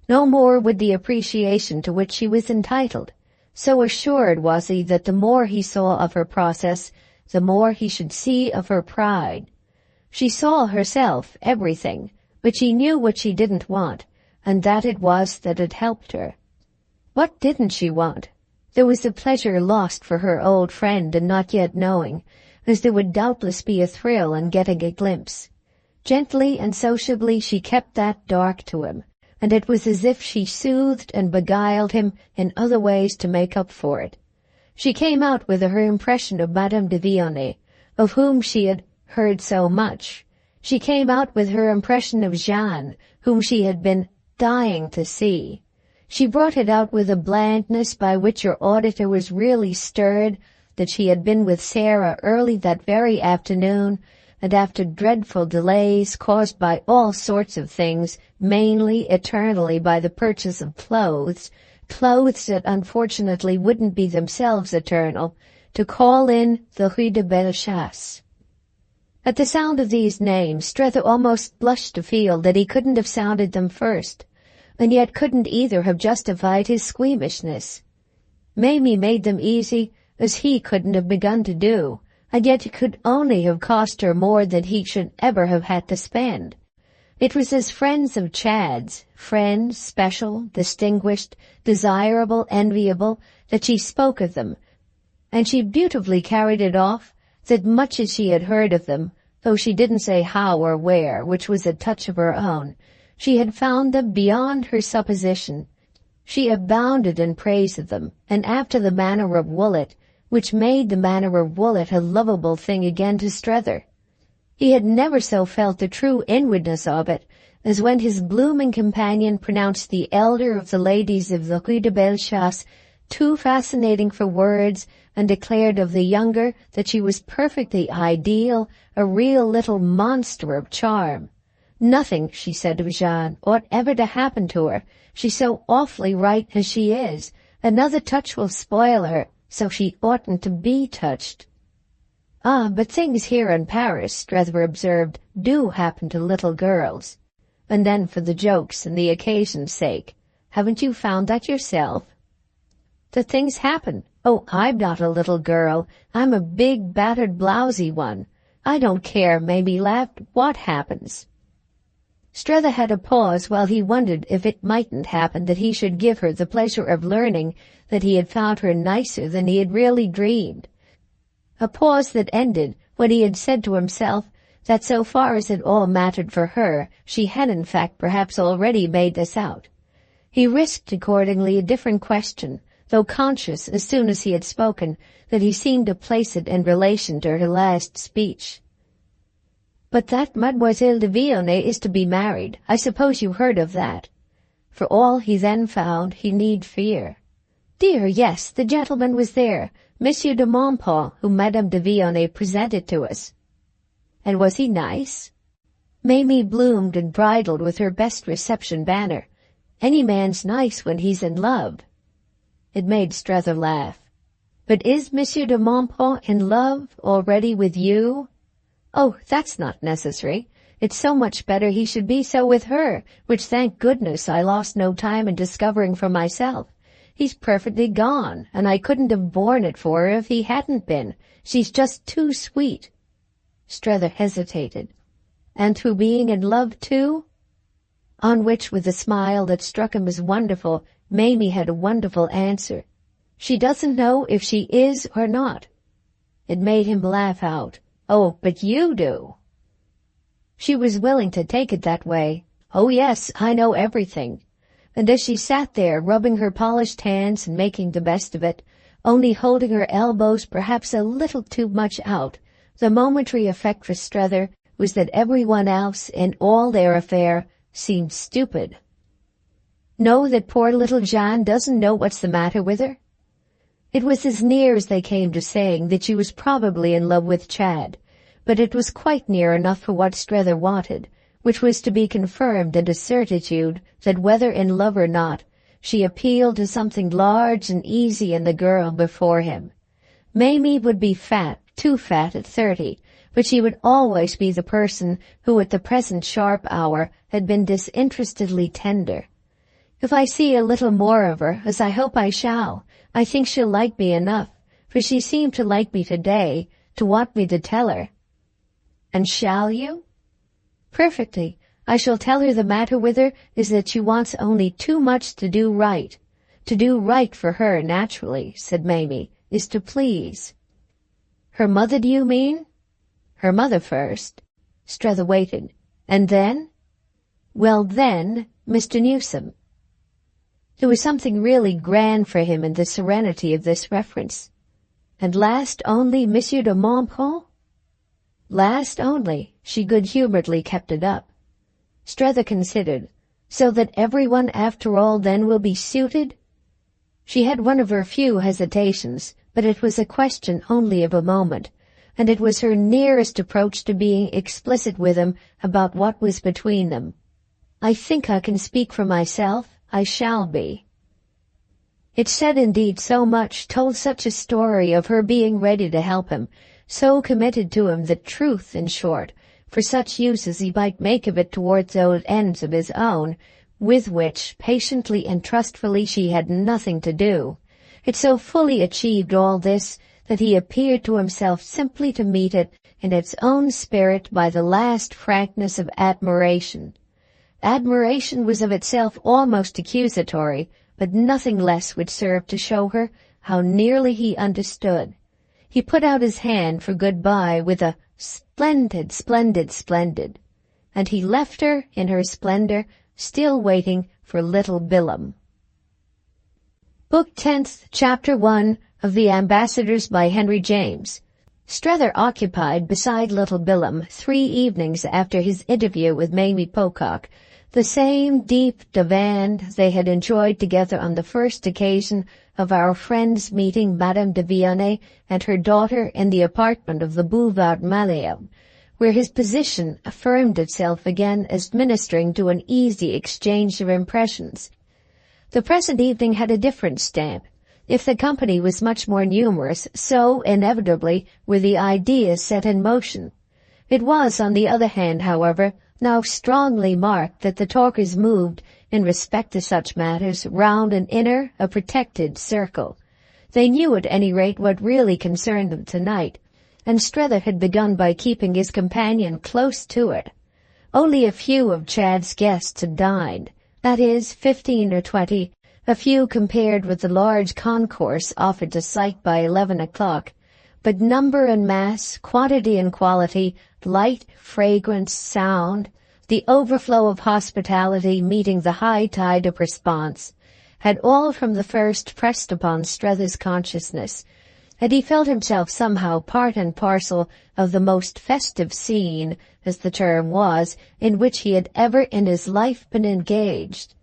No more would the appreciation to which she was entitled. So assured was he that the more he saw of her process, the more he should see of her pride. She saw herself everything, but she knew what she didn't want, and that it was that had helped her. What didn't she want? There was the pleasure lost for her old friend in not yet knowing, as there would doubtless be a thrill in getting a glimpse. Gently and sociably she kept that dark to him, and it was as if she soothed and beguiled him in other ways to make up for it. She came out with her impression of Madame de Vionnet, of whom she had heard so much. She came out with her impression of Jeanne, whom she had been dying to see. She brought it out with a blandness by which her auditor was really stirred that she had been with Sarah early that very afternoon, and after dreadful delays caused by all sorts of things, mainly, eternally, by the purchase of clothes that unfortunately wouldn't be themselves eternal, to call in the Rue de Bellechasse. At the sound of these names, Strether almost blushed to feel that he couldn't have sounded them first, and yet couldn't either have justified his squeamishness. Mamie made them easy, as he couldn't have begun to do, and yet it could only have cost her more than he should ever have had to spend. It was as friends of Chad's, friends, special, distinguished, desirable, enviable, that she spoke of them, and she beautifully carried it off, that much as she had heard of them, though she didn't say how or where, which was a touch of her own, she had found them beyond her supposition. She abounded in praise of them, and after the manner of Woollett, which made the manner of Woollett a lovable thing again to Strether. He had never so felt the true inwardness of it as when his blooming companion pronounced the elder of the ladies of the Rue de Bellechasse too fascinating for words, and declared of the younger that she was perfectly ideal, a real little monster of charm. Nothing, she said of Jeanne, ought ever to happen to her. She's so awfully right as she is. Another touch will spoil her, so she oughtn't to be touched. Ah, but things here in Paris, Strether observed, do happen to little girls. And then for the joke's and the occasion's sake, haven't you found that yourself? That things happen. Oh, I'm not a little girl. I'm a big, battered, blousy one. I don't care, Mamie laughed, what happens. Strether had a pause while he wondered if it mightn't happen that he should give her the pleasure of learning that he had found her nicer than he had really dreamed. A pause that ended when he had said to himself that so far as it all mattered for her, she had in fact perhaps already made this out. He risked accordingly a different question, though conscious as soon as he had spoken that he seemed to place it in relation to her last speech. But that Mademoiselle de Vionnet is to be married. I suppose you heard of that. For all he then found, he need fear. Dear, yes, the gentleman was there, Monsieur de Montpont, whom Madame de Vionnet presented to us. And was he nice? Mamie bloomed and bridled with her best reception banner. Any man's nice when he's in love. It made Strether laugh. But is Monsieur de Montpont in love already with you? Oh, that's not necessary. It's so much better he should be so with her, which thank goodness I lost no time in discovering for myself. He's perfectly gone, and I couldn't have borne it for her if he hadn't been. She's just too sweet. Strether hesitated. And through being in love too? On which, with a smile that struck him as wonderful, Mamie had a wonderful answer. She doesn't know if she is or not. It made him laugh out. Oh, but you do. She was willing to take it that way. Oh yes, I know everything. And as she sat there, rubbing her polished hands and making the best of it, only holding her elbows perhaps a little too much out, the momentary effect for Strether was that everyone else in all their affair seemed stupid. Know that poor little Jeanne doesn't know what's the matter with her? It was as near as they came to saying that she was probably in love with Chad, but it was quite near enough for what Strether wanted, which was to be confirmed into certitude that whether in love or not, she appealed to something large and easy in the girl before him. Mamie would be fat, too fat at 30, but she would always be the person who at the present sharp hour had been disinterestedly tender. If I see a little more of her, as I hope I shall, I think she'll like me enough, for she seemed to like me today, to want me to tell her. And shall you? Perfectly. I shall tell her the matter with her is that she wants only too much to do right. To do right for her, naturally, said Mamie, is to please. Her mother, do you mean? Her mother first. Strether waited. And then? Well then, Mr. Newsome. There was something really grand for him in the serenity of this reference. And last only Monsieur de Montpont? Last only, she good-humoredly kept it up. Strether considered, so that everyone after all then will be suited? She had one of her few hesitations, but it was a question only of a moment, and it was her nearest approach to being explicit with him about what was between them. I think I can speak for myself. I shall be. It said indeed so much, told such a story of her being ready to help him, so committed to him that truth, in short, for such use as he might make of it towards those ends of his own, with which, patiently and trustfully, she had nothing to do. It so fully achieved all this that he appeared to himself simply to meet it in its own spirit by the last frankness of admiration. Admiration was of itself almost accusatory, but nothing less would serve to show her how nearly he understood. He put out his hand for good-bye with a "Splendid, splendid, splendid," and he left her in her splendor, still waiting for little Bilham. Book 10th, Chapter 1 of The Ambassadors by Henry James. Strether occupied beside little Bilham 3 evenings after his interview with Mamie Pocock, the same deep divan they had enjoyed together on the first occasion of our friend's meeting Madame de Vionnet and her daughter in the apartment of the Boulevard Malesherbes, where his position affirmed itself again as ministering to an easy exchange of impressions. The present evening had a different stamp. If the company was much more numerous, so inevitably were the ideas set in motion. It was, on the other hand, however, now strongly marked that the talkers moved, in respect to such matters, round an inner, a protected circle. They knew at any rate what really concerned them tonight, and Strether had begun by keeping his companion close to it. Only a few of Chad's guests had dined, that is, 15 or 20, a few compared with the large concourse offered to sight by 11 o'clock, but number and mass, quantity and quality, light, fragrance, sound, the overflow of hospitality meeting the high tide of response, had all from the first pressed upon Strether's consciousness, and he felt himself somehow part and parcel of the most festive scene, as the term was, in which he had ever in his life been engaged.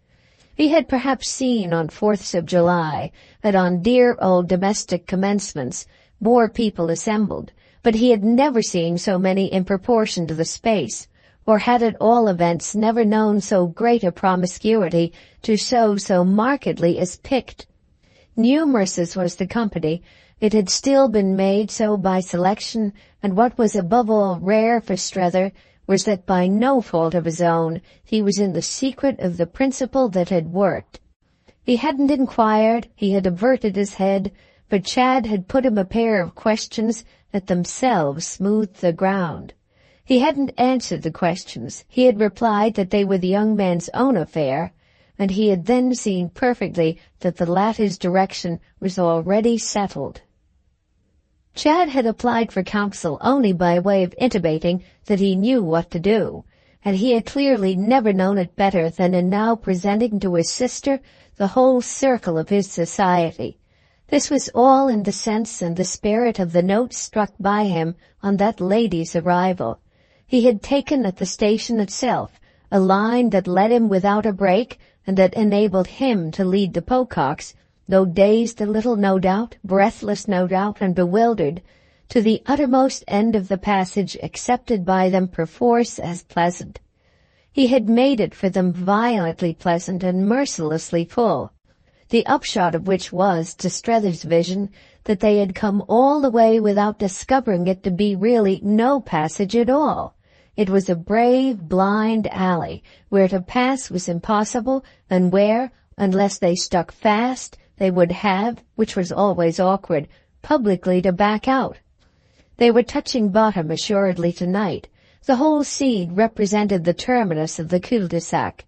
He had perhaps seen on 4th of July, and on dear old domestic commencements, more people assembled, but he had never seen so many in proportion to the space, or had at all events never known so great a promiscuity to show so markedly as picked. Numerous as was the company, it had still been made so by selection, and what was above all rare for Strether was that by no fault of his own he was in the secret of the principle that had worked. He hadn't inquired, he had averted his head, but Chad had put him a pair of questions that themselves smoothed the ground. He hadn't answered the questions, he had replied that they were the young man's own affair, and he had then seen perfectly that the latter's direction was already settled. Chad had applied for counsel only by way of intimating that he knew what to do, and he had clearly never known it better than in now presenting to his sister the whole circle of his society. This was all in the sense and the spirit of the note struck by him on that lady's arrival. He had taken at the station itself a line that led him without a break, and that enabled him to lead the Pococks, though dazed a little no doubt, breathless no doubt, and bewildered, to the uttermost end of the passage accepted by them perforce as pleasant. He had made it for them violently pleasant and mercilessly full, the upshot of which was, to Strether's vision, that they had come all the way without discovering it to be really no passage at all. It was a brave, blind alley, where to pass was impossible, and where, unless they stuck fast, they would have, which was always awkward, publicly to back out. They were touching bottom assuredly tonight. The whole scene represented the terminus of the cul-de-sac.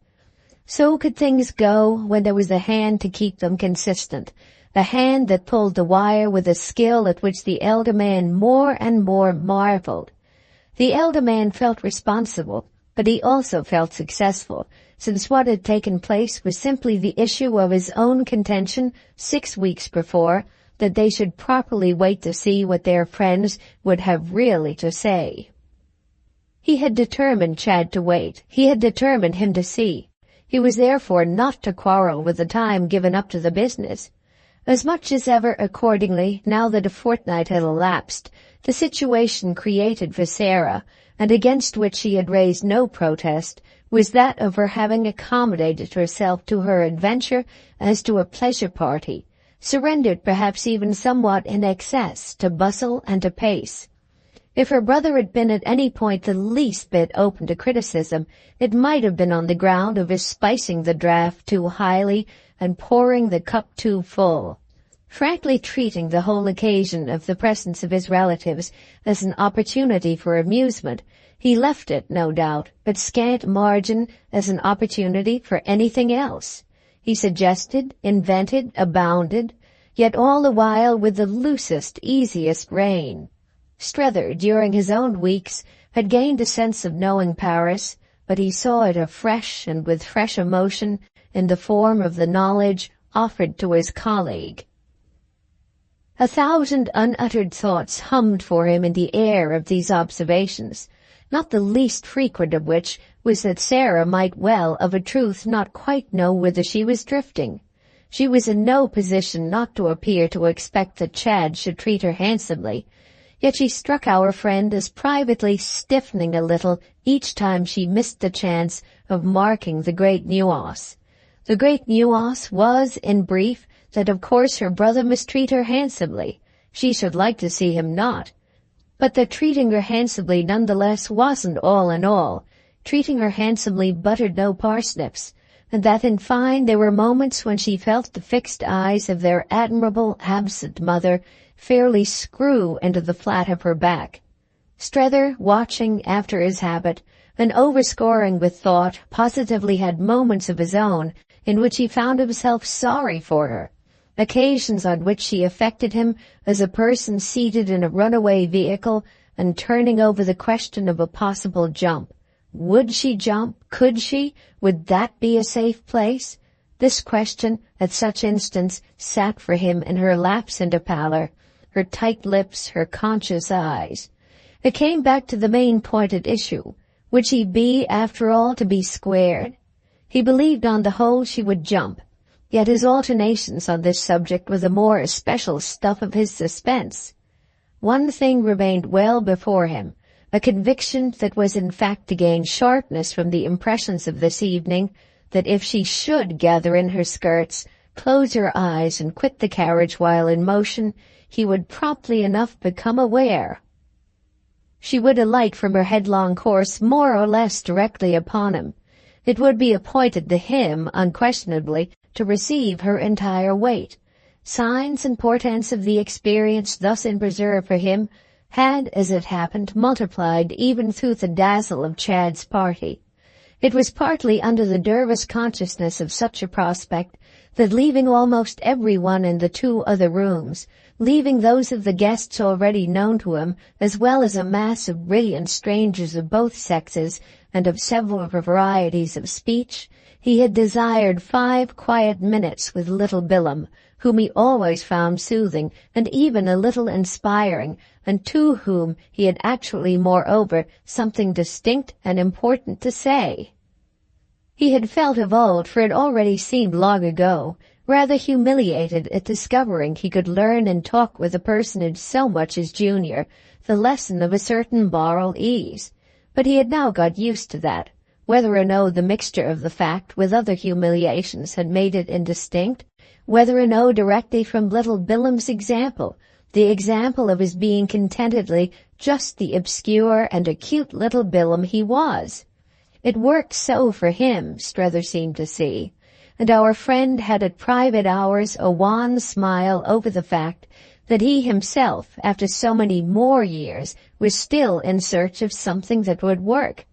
So could things go when there was a hand to keep them consistent, a hand that pulled the wire with a skill at which the elder man more and more marveled. The elder man felt responsible, but he also felt successful, since what had taken place was simply the issue of his own contention 6 weeks before, that they should properly wait to see what their friends would have really to say. He had determined Chad to wait. He had determined him to see. He was therefore not to quarrel with the time given up to the business. As much as ever, accordingly, now that a fortnight had elapsed, the situation created for Sarah, and against which she had raised no protest, was that of her having accommodated herself to her adventure as to a pleasure party, surrendered perhaps even somewhat in excess to bustle and to pace. If her brother had been at any point the least bit open to criticism, it might have been on the ground of his spicing the draught too highly and pouring the cup too full. Frankly treating the whole occasion of the presence of his relatives as an opportunity for amusement, he left it, no doubt, but scant margin as an opportunity for anything else. He suggested, invented, abounded, yet all the while with the loosest, easiest rein. Strether, during his own weeks, had gained a sense of knowing Paris, but he saw it afresh and with fresh emotion in the form of the knowledge offered to his colleague. 1,000 unuttered thoughts hummed for him in the air of these observations, not the least frequent of which was that Sarah might well of a truth not quite know whither she was drifting. She was in no position not to appear to expect that Chad should treat her handsomely, yet she struck our friend as privately stiffening a little each time she missed the chance of marking the great nuance. The great nuance was, in brief, that of course her brother must treat her handsomely. She should like to see him not. But that treating her handsomely nonetheless wasn't all in all. Treating her handsomely buttered no parsnips, and that in fine there were moments when she felt the fixed eyes of their admirable absent mother fairly screw into the flat of her back. Strether, watching after his habit, and overscoring with thought, positively had moments of his own in which he found himself sorry for her, occasions on which she affected him as a person seated in a runaway vehicle and turning over the question of a possible jump. Would she jump? Could she? Would that be a safe place? This question, at such instants, sat for him in her lapse into pallor, her tight lips, her conscious eyes. It came back to the main point at issue. Would she be, after all, to be squared? He believed on the whole she would jump, yet his alternations on this subject were the more especial stuff of his suspense. One thing remained well before him, a conviction that was in fact to gain sharpness from the impressions of this evening, that if she should gather in her skirts, close her eyes and quit the carriage while in motion, he would promptly enough become aware. She would alight from her headlong course more or less directly upon him. It would be appointed to him, unquestionably, to receive her entire weight. Signs and portents of the experience thus in preserve for him had, as it happened, multiplied even through the dazzle of Chad's party. It was partly under the nervous consciousness of such a prospect that, leaving almost everyone in the 2 other rooms, leaving those of the guests already known to him, as well as a mass of brilliant strangers of both sexes and of several varieties of speech, he had desired 5 quiet minutes with little Billum, whom he always found soothing and even a little inspiring, and to whom he had actually, moreover, something distinct and important to say. He had felt of old, for it already seemed long ago, rather humiliated at discovering he could learn and talk with a personage so much his junior, the lesson of a certain moral ease. But he had now got used to that. Whether or no the mixture of the fact with other humiliations had made it indistinct, whether or no directly from little Billum's example, the example of his being contentedly just the obscure and acute little Billum he was. It worked so for him, Strether seemed to see, and our friend had at private hours a wan smile over the fact that he himself, after so many more years, was still in search of something that would work.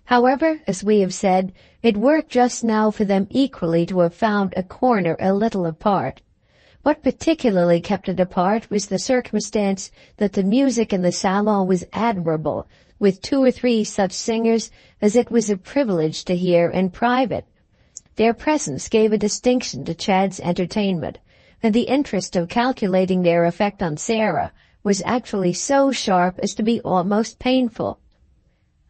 However, as we have said, it worked just now for them equally to have found a corner a little apart. What particularly kept it apart was the circumstance that the music in the salon was admirable, with 2 or 3 such singers as it was a privilege to hear in private. Their presence gave a distinction to Chad's entertainment, and the interest of calculating their effect on Sarah was actually so sharp as to be almost painful.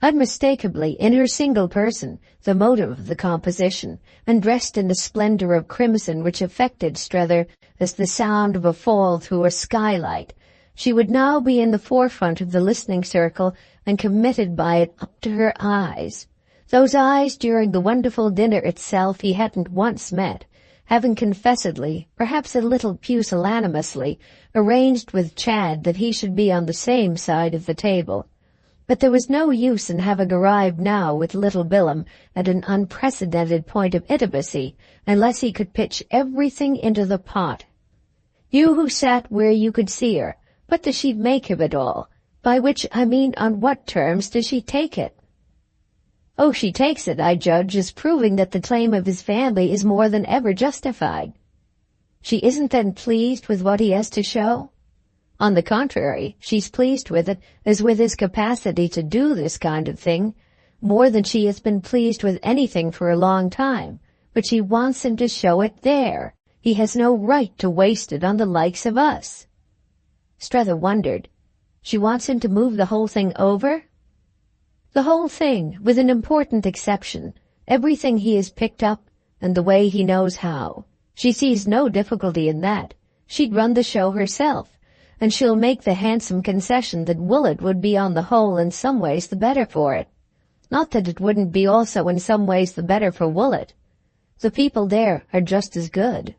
Unmistakably, in her single person, the motive of the composition, and dressed in the splendor of crimson which affected Strether as the sound of a fall through a skylight, she would now be in the forefront of the listening circle and committed by it up to her eyes. Those eyes, during the wonderful dinner itself he hadn't once met, having confessedly, perhaps a little pusillanimously, arranged with Chad that he should be on the same side of the table. But there was no use in having arrived now with little Billum at an unprecedented point of intimacy, unless he could pitch everything into the pot. You who sat where you could see her, what does she make of it all? By which I mean, on what terms does she take it? Oh, she takes it, I judge, as proving that the claim of his family is more than ever justified. She isn't then pleased with what he has to show? On the contrary, she's pleased with it as with his capacity to do this kind of thing, more than she has been pleased with anything for a long time, but she wants him to show it there. He has no right to waste it on the likes of us. Strether wondered. She wants him to move the whole thing over? The whole thing, with an important exception, everything he has picked up, and the way he knows how. She sees no difficulty in that. She'd run the show herself, and she'll make the handsome concession that Willett would be on the whole in some ways the better for it. Not that it wouldn't be also in some ways the better for Willett. The people there are just as good.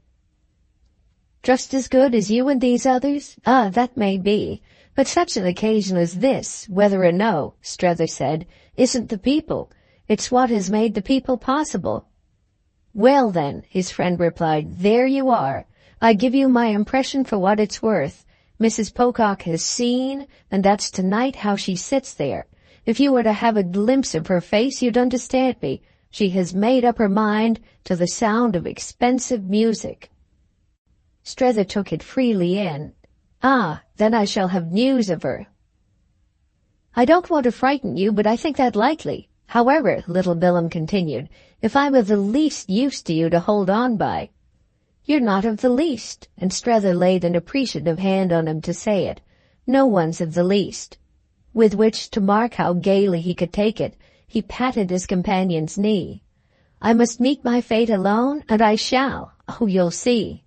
Just as good as you and these others? Ah, that may be. But such an occasion as this, whether or no, Strether said, isn't the people. It's what has made the people possible. Well then, his friend replied, there you are. I give you my impression for what it's worth. Mrs. Pocock has seen, and that's tonight how she sits there. If you were to have a glimpse of her face, you'd understand me. She has made up her mind to the sound of expensive music. Strether took it freely in. Ah, then I shall have news of her. I don't want to frighten you, but I think that likely. However, little Billum continued, if I'm of the least use to you to hold on by. You're not of the least, and Strether laid an appreciative hand on him to say it. No one's of the least. With which, to mark how gaily he could take it, he patted his companion's knee. I must meet my fate alone, and I shall. Oh, you'll see.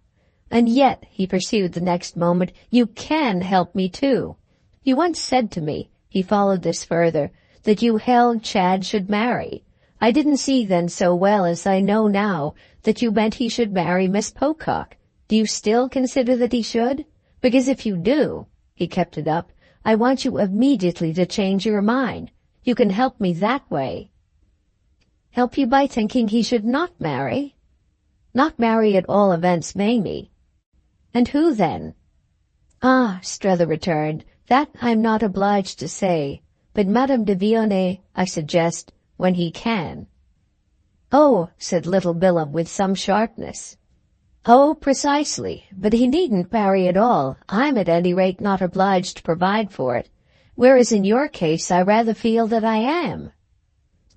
And yet, he pursued the next moment, you can help me too. You once said to me, he followed this further, that you held Chad should marry. I didn't see then so well as I know now that you meant he should marry Miss Pocock. Do you still consider that he should? Because if you do, he kept it up, I want you immediately to change your mind. You can help me that way. Help you by thinking he should not marry? Not marry at all events, Mamie. And who then? Ah, Strether returned, that I'm not obliged to say, but Madame de Vionnet, I suggest, when he can. Oh, said little Billum with some sharpness. Oh, precisely, but he needn't marry at all. I'm at any rate not obliged to provide for it, whereas in your case I rather feel that I am.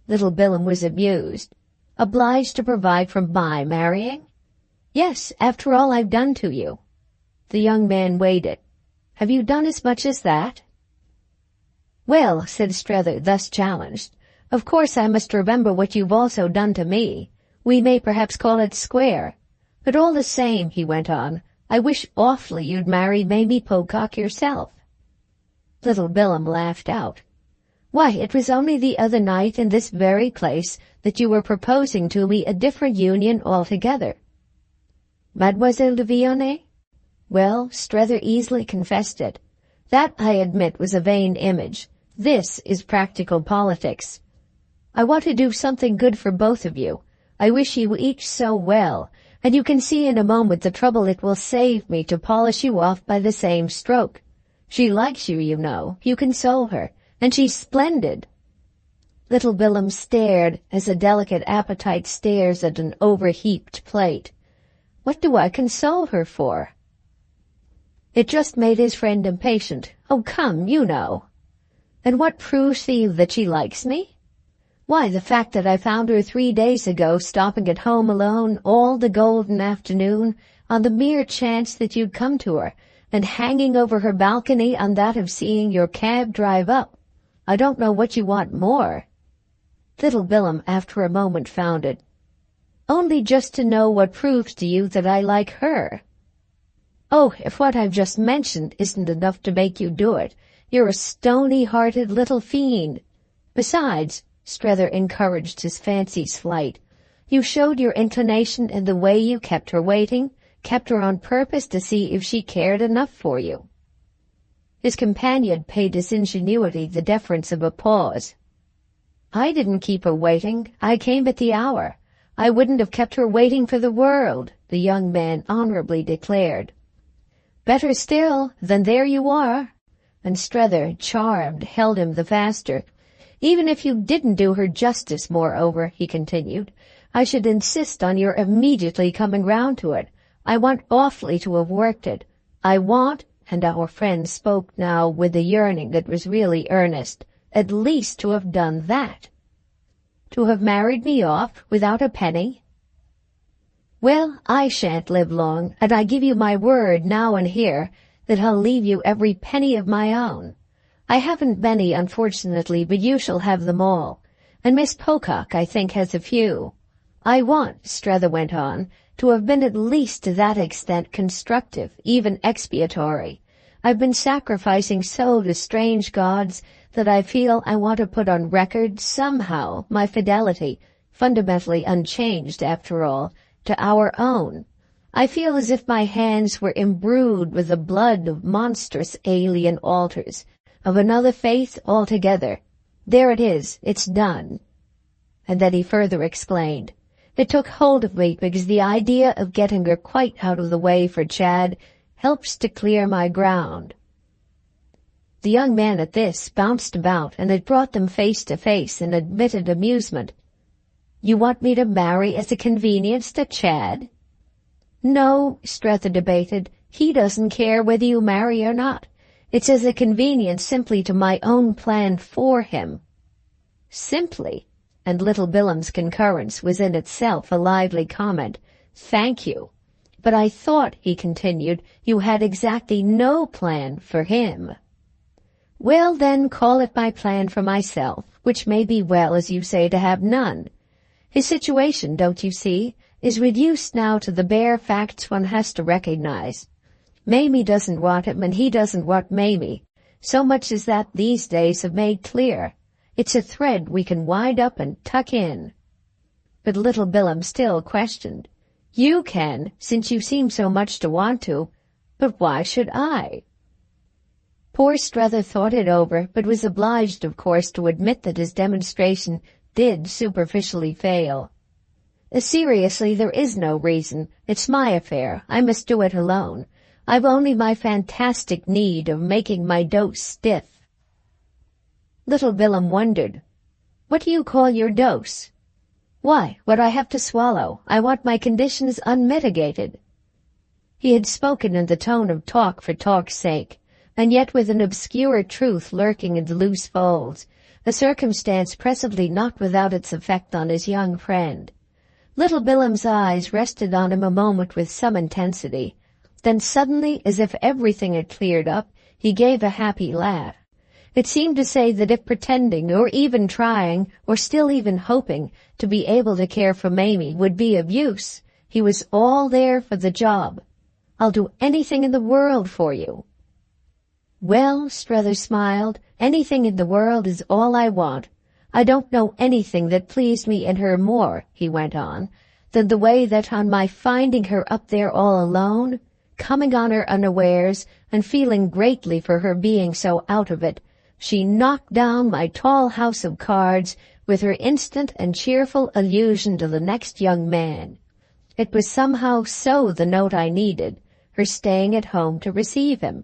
Little Billum was amused. Obliged to provide for my marrying? Yes, after all I've done to you. The young man weighed it. Have you done as much as that? Well, said Strether, thus challenged, of course I must remember what you've also done to me. We may perhaps call it square. But all the same, he went on, I wish awfully you'd marry Mamie Pocock yourself. Little Billum laughed out. Why, it was only the other night in this very place that you were proposing to me a different union altogether. Mademoiselle de Vionnet? Well, Strether easily confessed it. That, I admit, was a vain image. This is practical politics. I want to do something good for both of you. I wish you each so well, and you can see in a moment the trouble it will save me to polish you off by the same stroke. She likes you, you know. You console her, and she's splendid. Little Billum stared as a delicate appetite stares at an overheaped plate. What do I console her for? It just made his friend impatient. Oh, come, you know. And what proves to you that she likes me? Why, the fact that I found her 3 days ago stopping at home alone all the golden afternoon on the mere chance that you'd come to her, and hanging over her balcony on that of seeing your cab drive up. I don't know what you want more. Little Billum, after a moment, found it. Only just to know what proves to you that I like her. Oh, if what I've just mentioned isn't enough to make you do it, you're a stony-hearted little fiend. Besides, Strether encouraged his fancy's flight, You showed your inclination in the way you kept her waiting, kept her on purpose to see if she cared enough for you." His companion paid his ingenuity the deference of a pause. "I didn't keep her waiting. I came at the hour. I wouldn't have kept her waiting for the world," the young man honorably declared. "Better still, then there you are." And Strether, charmed, held him the faster. "Even if you didn't do her justice, moreover," he continued, "I should insist on your immediately coming round to it. I want awfully to have worked it. I want," and our friend spoke now with a yearning that was really earnest, "at least to have done that." "To have married me off without a penny?" "Well, I shan't live long, and I give you my word now and here that I'll leave you every penny of my own. I haven't many, unfortunately, but you shall have them all. And Miss Pocock, I think, has a few. I want," Strether went on, "to have been at least to that extent constructive, even expiatory. I've been sacrificing so to strange gods that I feel I want to put on record, somehow, my fidelity, fundamentally unchanged, after all, to our own. I feel as if my hands were imbrued with the blood of monstrous alien altars, of another faith altogether. There it is, it's done." And then he further explained, "It took hold of me because the idea of getting her quite out of the way for Chad helps to clear my ground." The young man at this bounced about, and it brought them face to face in admitted amusement. "You want me to marry as a convenience to Chad?" "No," Strether debated, "he doesn't care whether you marry or not. It's as a convenience simply to my own plan for him." "Simply?" And little Bilham's concurrence was in itself a lively comment. "Thank you. But I thought," he continued, "you had exactly no plan for him." "Well, then, call it my plan for myself, which may be well, as you say, to have none. His situation, don't you see, is reduced now to the bare facts one has to recognize. Mamie doesn't want him, and he doesn't want Mamie. So much as that these days have made clear. It's a thread we can wind up and tuck in." But little Bilham still questioned. "You can, since you seem so much to want to. But why should I?" Poor Strether thought it over, but was obliged, of course, to admit that his demonstration did superficially fail. "Seriously, there is no reason. It's my affair. I must do it alone. I've only my fantastic need of making my dose stiff." Little Bilham wondered. "What do you call your dose?" "Why, what I have to swallow. I want my conditions unmitigated." He had spoken in the tone of talk for talk's sake, and yet with an obscure truth lurking in the loose folds, a circumstance presently not without its effect on his young friend. Little Bilham's eyes rested on him a moment with some intensity. Then suddenly, as if everything had cleared up, he gave a happy laugh. It seemed to say that if pretending, or even trying, or still even hoping, to be able to care for Mamie would be of use, he was all there for the job. "I'll do anything in the world for you." "Well," Strether smiled, "anything in the world is all I want. I don't know anything that pleased me in her more," he went on, "than the way that on my finding her up there all alone, coming on her unawares, and feeling greatly for her being so out of it, she knocked down my tall house of cards with her instant and cheerful allusion to the next young man. It was somehow so the note I needed, her staying at home to receive him."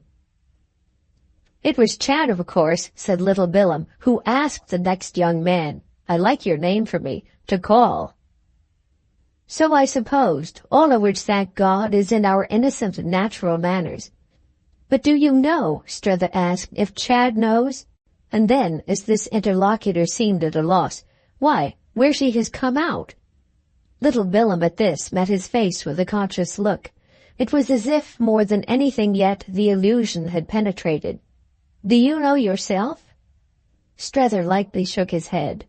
"It was Chad, of course," said little Bilham, "who asked the next young man, I like your name for me, to call." "So I supposed, all of which, thank God, is in our innocent and natural manners. But do you know," Strether asked, "if Chad knows?" And then, as this interlocutor seemed at a loss, "Why, where she has come out?" Little Bilham at this met his face with a conscious look. It was as if, more than anything yet, the illusion had penetrated. "Do you know yourself?" Strether lightly shook his head.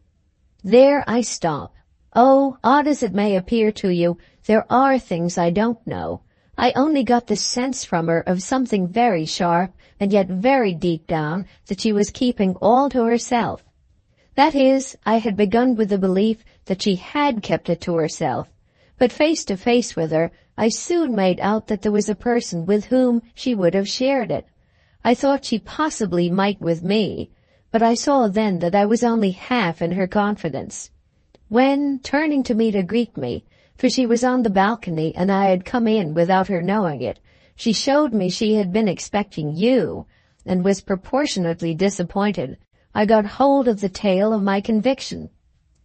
"There I stop. Oh, odd as it may appear to you, there are things I don't know. I only got the sense from her of something very sharp, and yet very deep down, that she was keeping all to herself. That is, I had begun with the belief that she had kept it to herself, but face to face with her, I soon made out that there was a person with whom she would have shared it. I thought she possibly might with me, but I saw then that I was only half in her confidence. When, turning to me to greet me, for she was on the balcony and I had come in without her knowing it, she showed me she had been expecting you, and was proportionately disappointed, I got hold of the tail of my conviction.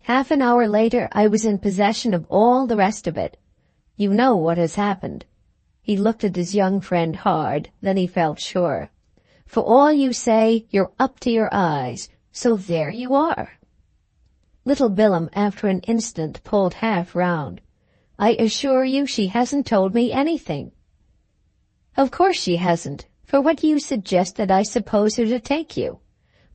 Half an hour later I was in possession of all the rest of it. You know what has happened. He looked at his young friend hard, then he felt sure. For all you say, you're up to your eyes, so there you are. Little Bilham, after an instant, pulled half round. I assure you she hasn't told me anything. Of course she hasn't. For what do you suggest that I suppose her to take you?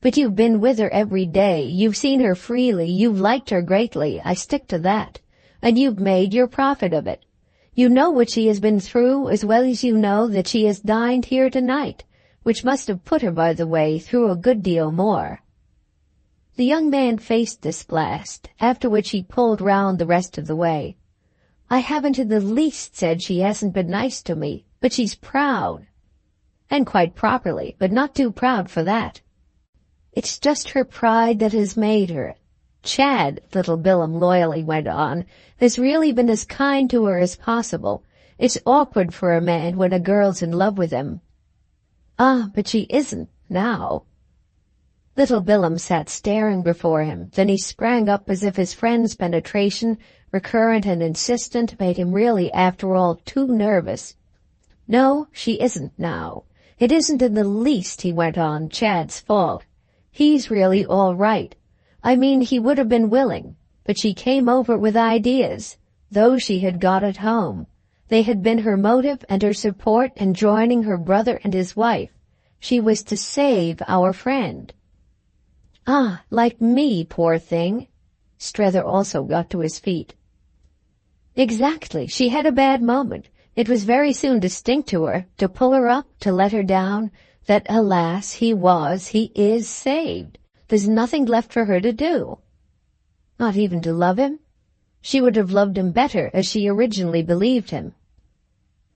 But you've been with her every day, you've seen her freely, you've liked her greatly, I stick to that, and you've made your profit of it. You know what she has been through as well as you know that she has dined here tonight, which must have put her, by the way, through a good deal more. The young man faced this blast, after which he pulled round the rest of the way. I haven't in the least said she hasn't been nice to me, but she's proud. And quite properly, but not too proud for that. It's just her pride that has made her. Chad, little Bilham loyally went on, has really been as kind to her as possible. It's awkward for a man when a girl's in love with him. Ah, but she isn't, now. Little Bilham sat staring before him, then he sprang up as if his friend's penetration, recurrent and insistent, made him really, after all, too nervous. No, she isn't now. It isn't in the least, he went on, Chad's fault. He's really all right. I mean, he would have been willing, but she came over with ideas, those she had got at home. They had been her motive and her support in joining her brother and his wife. She was to save our friend. Ah, like me, poor thing. Strether also got to his feet. Exactly. She had a bad moment. It was very soon distinct to her, to pull her up, to let her down, that, alas, he is saved. There's nothing left for her to do. Not even to love him? She would have loved him better as she originally believed him.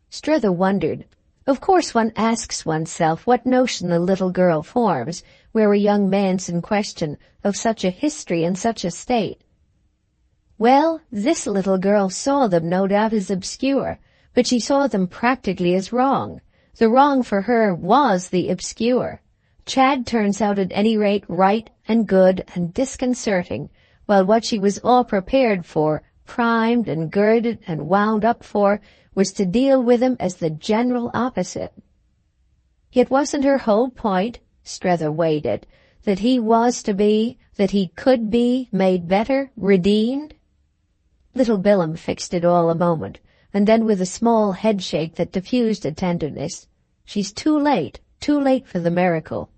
Strether wondered. Of course one asks oneself what notion a little girl forms, where a young man's in question, of such a history and such a state. Well, this little girl saw them no doubt as obscure, but she saw them practically as wrong. The wrong for her was the obscure. Chad turns out at any rate right and good and disconcerting, while what she was all prepared for, primed and girded and wound up for, was to deal with him as the general opposite. Yet wasn't her whole point, Strether weighed it, that he was to be, that he could be, made better, redeemed? Little Bilham fixed it all a moment, and then with a small headshake that diffused a tenderness, she's too late for the miracle.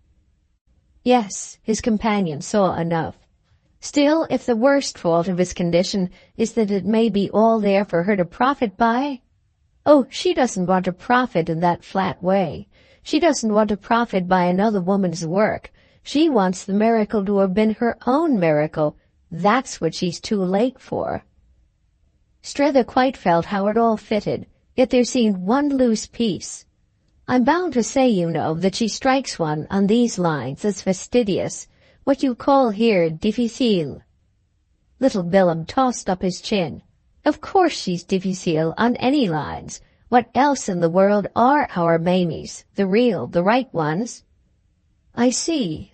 Yes, his companion saw enough. Still, if the worst fault of his condition is that it may be all there for her to profit by, oh, she doesn't want to profit in that flat way. She doesn't want to profit by another woman's work. She wants the miracle to have been her own miracle. That's what she's too late for. Strether quite felt how it all fitted, yet there seemed one loose piece. I'm bound to say, you know, that she strikes one on these lines as fastidious, what you call here difficile. Little Bilham tossed up his chin. Of course she's difficile on any lines. What else in the world are our Mamies, the real, the right ones? I see,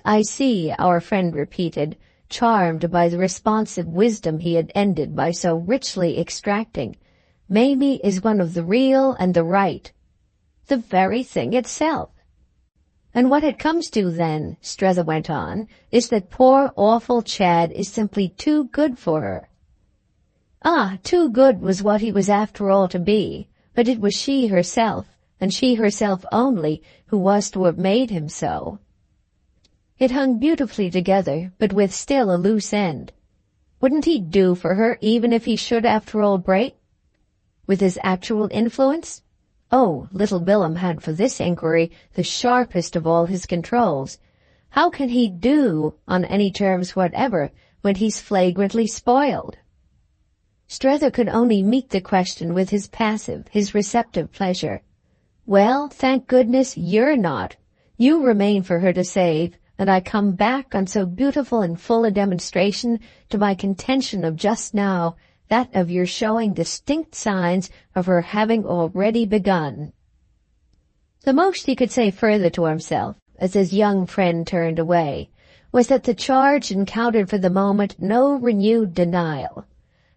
our friend repeated, charmed by the responsive wisdom he had ended by so richly extracting. Mamie is one of the real and the right. The very thing itself. And what it comes to then, Strether went on, is that poor awful Chad is simply too good for her. Ah, too good was what he was after all to be, but it was she herself, and she herself only, who was to have made him so. It hung beautifully together, but with still a loose end. Wouldn't he do for her even if he should after all break? With his actual influence? Oh, little Bilham had for this inquiry the sharpest of all his controls. How can he do on any terms whatever when he's flagrantly spoiled? Strether could only meet the question with his passive, his receptive pleasure. Well, thank goodness you're not. You remain for her to save, and I come back on so beautiful and full a demonstration to my contention of just now, that of your showing distinct signs of her having already begun. The most he could say further to himself, as his young friend turned away, was that the charge encountered for the moment no renewed denial.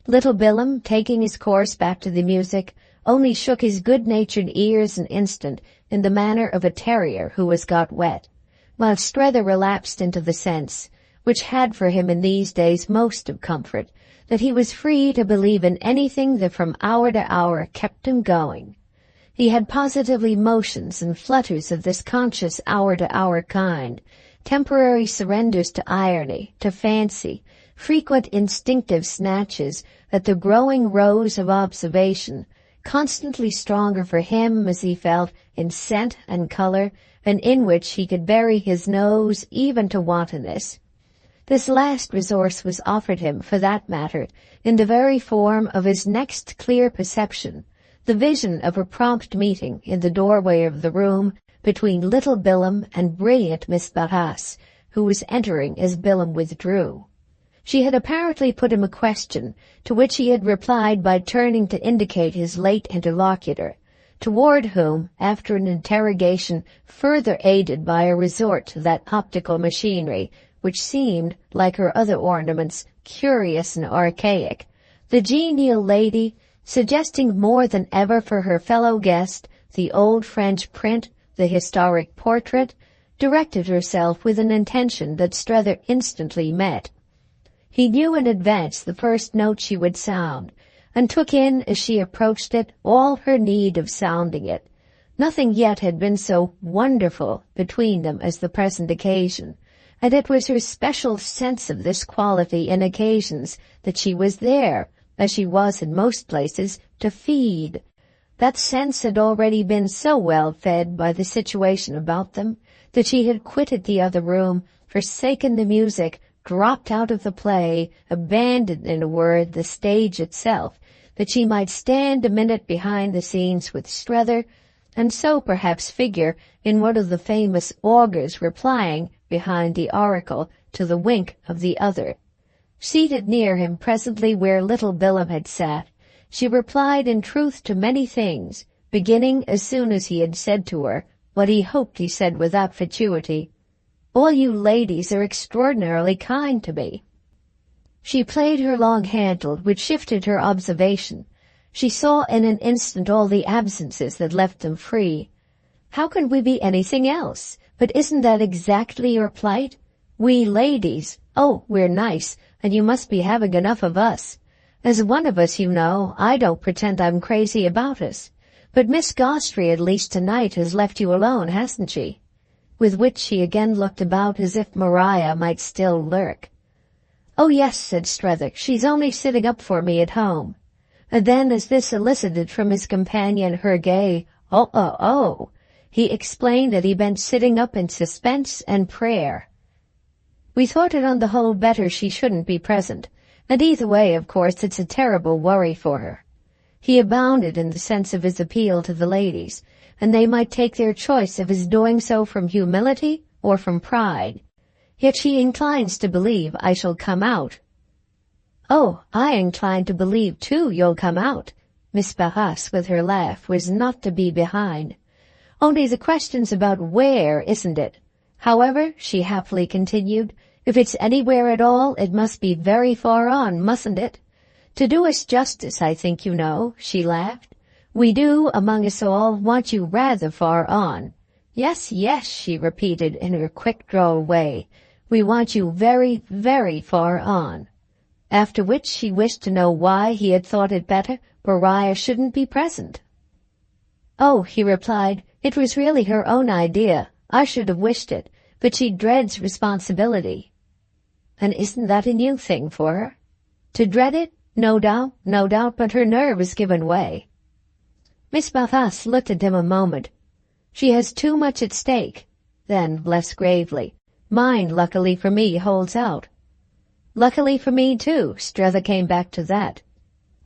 Little Billum, taking his course back to the music, only shook his good-natured ears an instant in the manner of a terrier who has got wet, while Strether relapsed into the sense, which had for him in these days most of comfort, that he was free to believe in anything that from hour to hour kept him going. He had positively motions and flutters of this conscious hour-to-hour kind, temporary surrenders to irony, to fancy, frequent instinctive snatches at the growing rose of observation, constantly stronger for him as he felt in scent and color, and in which he could bury his nose even to wantonness. This last resource was offered him, for that matter, in the very form of his next clear perception, the vision of a prompt meeting in the doorway of the room between little Billum and brilliant Miss Behest, who was entering as Billum withdrew. She had apparently put him a question, to which he had replied by turning to indicate his late interlocutor, toward whom, after an interrogation further aided by a resort to that optical machinery which seemed, like her other ornaments, curious and archaic, the genial lady, suggesting more than ever for her fellow guest the old French print, the historic portrait, directed herself with an intention that Strether instantly met. He knew in advance the first note she would sound, and took in as she approached it all her need of sounding it. Nothing yet had been so wonderful between them as the present occasion, and it was her special sense of this quality in occasions that she was there, as she was in most places, to feed. That sense had already been so well fed by the situation about them that she had quitted the other room, forsaken the music, dropped out of the play, abandoned, in a word, the stage itself, that she might stand a minute behind the scenes with Strether, and so perhaps figure in one of the famous augurs replying, behind the oracle, to the wink of the other. Seated near him presently where little Billum had sat, she replied in truth to many things, beginning as soon as he had said to her what he hoped he said without fatuity. "All you ladies are extraordinarily kind to me." She played her long-handled, which shifted her observation. She saw in an instant all the absences that left them free. "How can we be anything else? But isn't that exactly your plight? We ladies, oh, we're nice, and you must be having enough of us. As one of us, you know, I don't pretend I'm crazy about us. But Miss Gostry, at least tonight, has left you alone, hasn't she?" With which she again looked about as if Maria might still lurk. "Oh, yes," said Strether, "she's only sitting up for me at home." And then, as this elicited from his companion her gay, "Oh," he explained that he'd been sitting up in suspense and prayer. "We thought it on the whole better she shouldn't be present, and either way, of course, it's a terrible worry for her." He abounded in the sense of his appeal to the ladies, and they might take their choice of his doing so from humility or from pride. "Yet she inclines to believe I shall come out." "Oh, I incline to believe, too, you'll come out." Miss Behest, with her laugh, was not to be behind. "Only the question's about where, isn't it? However," she happily continued, "if it's anywhere at all, it must be very far on, mustn't it? To do us justice, I think, you know," she laughed, "we do, among us all, want you rather far on." "Yes, yes," she repeated in her quick droll way, "we want you very, very far on." After which she wished to know why he had thought it better Maria shouldn't be present. "Oh," he replied, "it was really her own idea. I should have wished it, but she dreads responsibility." "And isn't that a new thing for her?" "To dread it? No doubt, but her nerve has given way." Miss Behest looked at him a moment. "She has too much at stake." Then, less gravely, "Mine, luckily for me, holds out." "Luckily for me, too," Strether came back to that.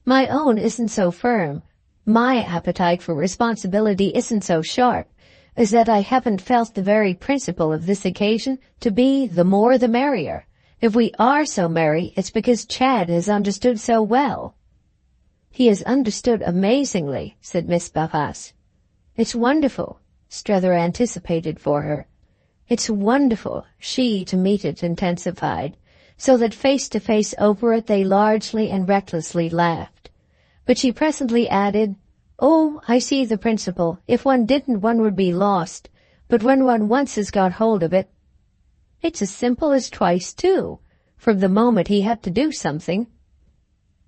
My own isn't so firm. My appetite for responsibility isn't so sharp, as that I haven't felt the very principle of this occasion to be the more the merrier. If we are so merry, it's because Chad has understood so well." "He has understood amazingly," said Miss Barras. "It's wonderful," Strether anticipated for her. "It's wonderful," she, to meet it, intensified, so that face to face over it they largely and recklessly laughed. But she presently added, "Oh, I see the principle. If one didn't, one would be lost. But when one once has got hold of it, it's as simple as twice two, from the moment he had to do something."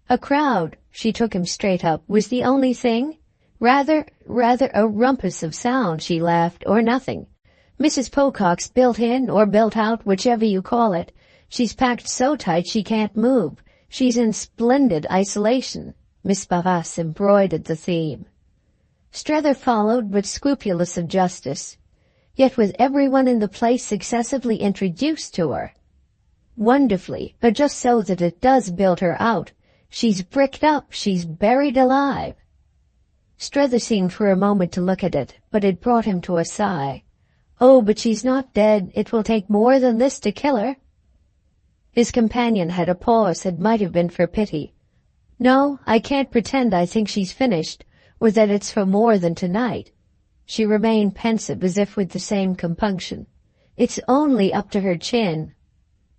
"A crowd," she took him straight up, "was the only thing? Rather a rumpus of sound," she laughed, "or nothing. Mrs. Pocock's built in or built out, whichever you call it. She's packed so tight she can't move. She's in splendid isolation." Miss Barras embroidered the theme. Strether followed, but scrupulous of justice. "Yet with everyone in the place successively introduced to her." "Wonderfully, but just so that it does build her out. She's bricked up, she's buried alive." Strether seemed for a moment to look at it, but it brought him to a sigh. "Oh, but she's not dead. It will take more than this to kill her." His companion had a pause that might have been for pity. "No, I can't pretend I think she's finished, or that it's for more than tonight." She remained pensive, as if with the same compunction. "It's only up to her chin."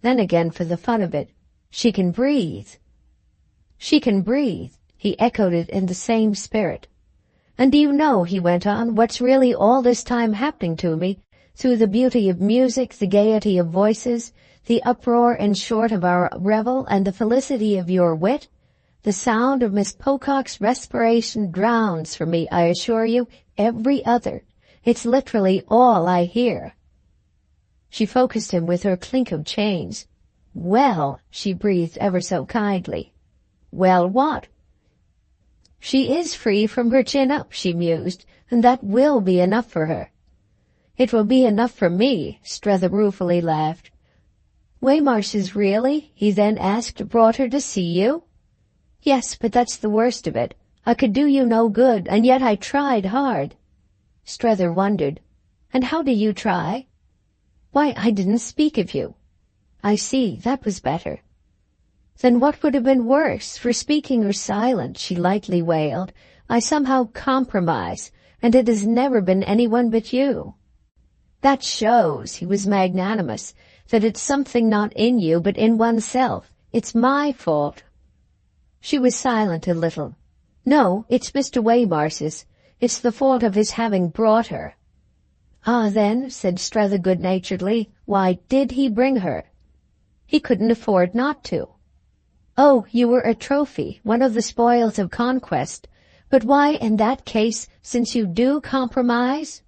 Then again, for the fun of it, "She can breathe." "She can breathe," he echoed it in the same spirit. "And do you know," he went on, "what's really all this time happening to me, through the beauty of music, the gaiety of voices, the uproar, in short, of our revel, and the felicity of your wit? The sound of Miss Pocock's respiration drowns for me, I assure you, every other. It's literally all I hear." She focused him with her clink of chains. "Well," she breathed ever so kindly. "Well, what?" "She is free from her chin up," she mused, "and that will be enough for her." "It will be enough for me," Strether ruefully laughed. "Waymarsh's really," he then asked, "brought her to see you?" "Yes, but that's the worst of it. I could do you no good, and yet I tried hard." Strether wondered. "And how do you try?" "Why, I didn't speak of you." "I see, that was better." "Then what would have been worse, for speaking or silent?" she lightly wailed. "I somehow compromise, and it has never been anyone but you." "That shows," he was magnanimous, "that it's something not in you but in oneself. It's my fault." She was silent a little. "No, it's Mr. Waymarsh's. It's the fault of his having brought her." "Ah, then," said Strether good-naturedly, "why did he bring her?" "He couldn't afford not to." "Oh, you were a trophy, one of the spoils of conquest. But why, in that case, since you do compromise?"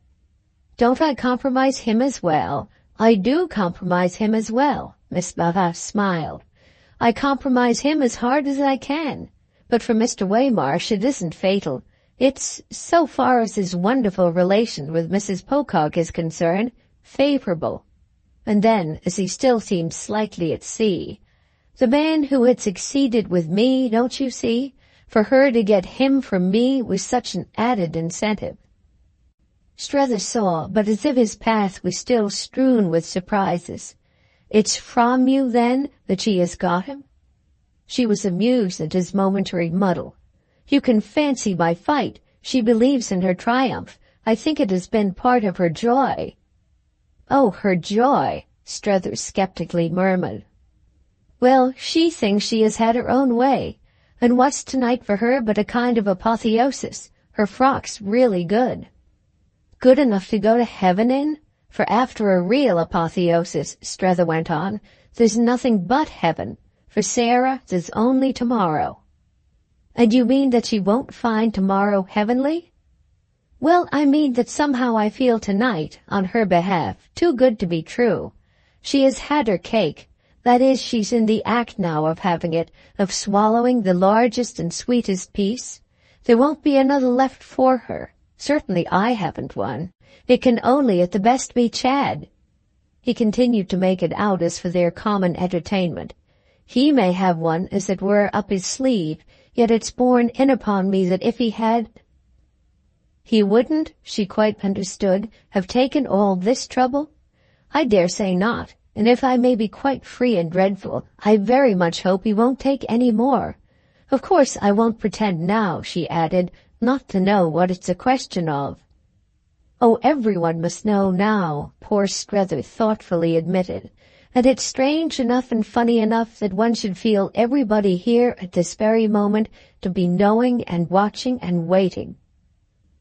"Don't I compromise him as well?" "I do compromise him as well," Miss Barras smiled. "I compromise him as hard as I can. But for Mr. Waymarsh it isn't fatal. It's, so far as his wonderful relation with Mrs. Pocock is concerned, favourable." And then, as he still seemed slightly at sea, "The man who had succeeded with me, don't you see? For her to get him from me was such an added incentive." Strether saw, but as if his path was still strewn with surprises. "It's from you, then, that she has got him?" She was amused at his momentary muddle. "You can fancy my fight. She believes in her triumph. I think it has been part of her joy." "Oh, her joy," Strether skeptically murmured. "Well, she thinks she has had her own way. And what's tonight for her but a kind of apotheosis? Her frock's really good." "Good enough to go to heaven in? For after a real apotheosis," Strether went on, "there's nothing but heaven. For Sarah, there's only tomorrow." "And you mean that she won't find tomorrow heavenly?" "Well, I mean that somehow I feel tonight, on her behalf, too good to be true. She has had her cake. That is, she's in the act now of having it, of swallowing the largest and sweetest piece. There won't be another left for her. Certainly I haven't one. It can only at the best be Chad." He continued to make it out as for their common entertainment. "He may have one, as it were, up his sleeve, Yet it's borne in upon me that if he had, he wouldn't, she quite understood, have taken all this trouble? I dare say not, and if I may be quite free and dreadful, I very much hope he won't take any more. Of course I won't pretend now, she added, not to know what it's a question of. Oh, everyone must know now, poor Strether thoughtfully admitted, and it's strange enough and funny enough that one should feel everybody here at this very moment to be knowing and watching and waiting.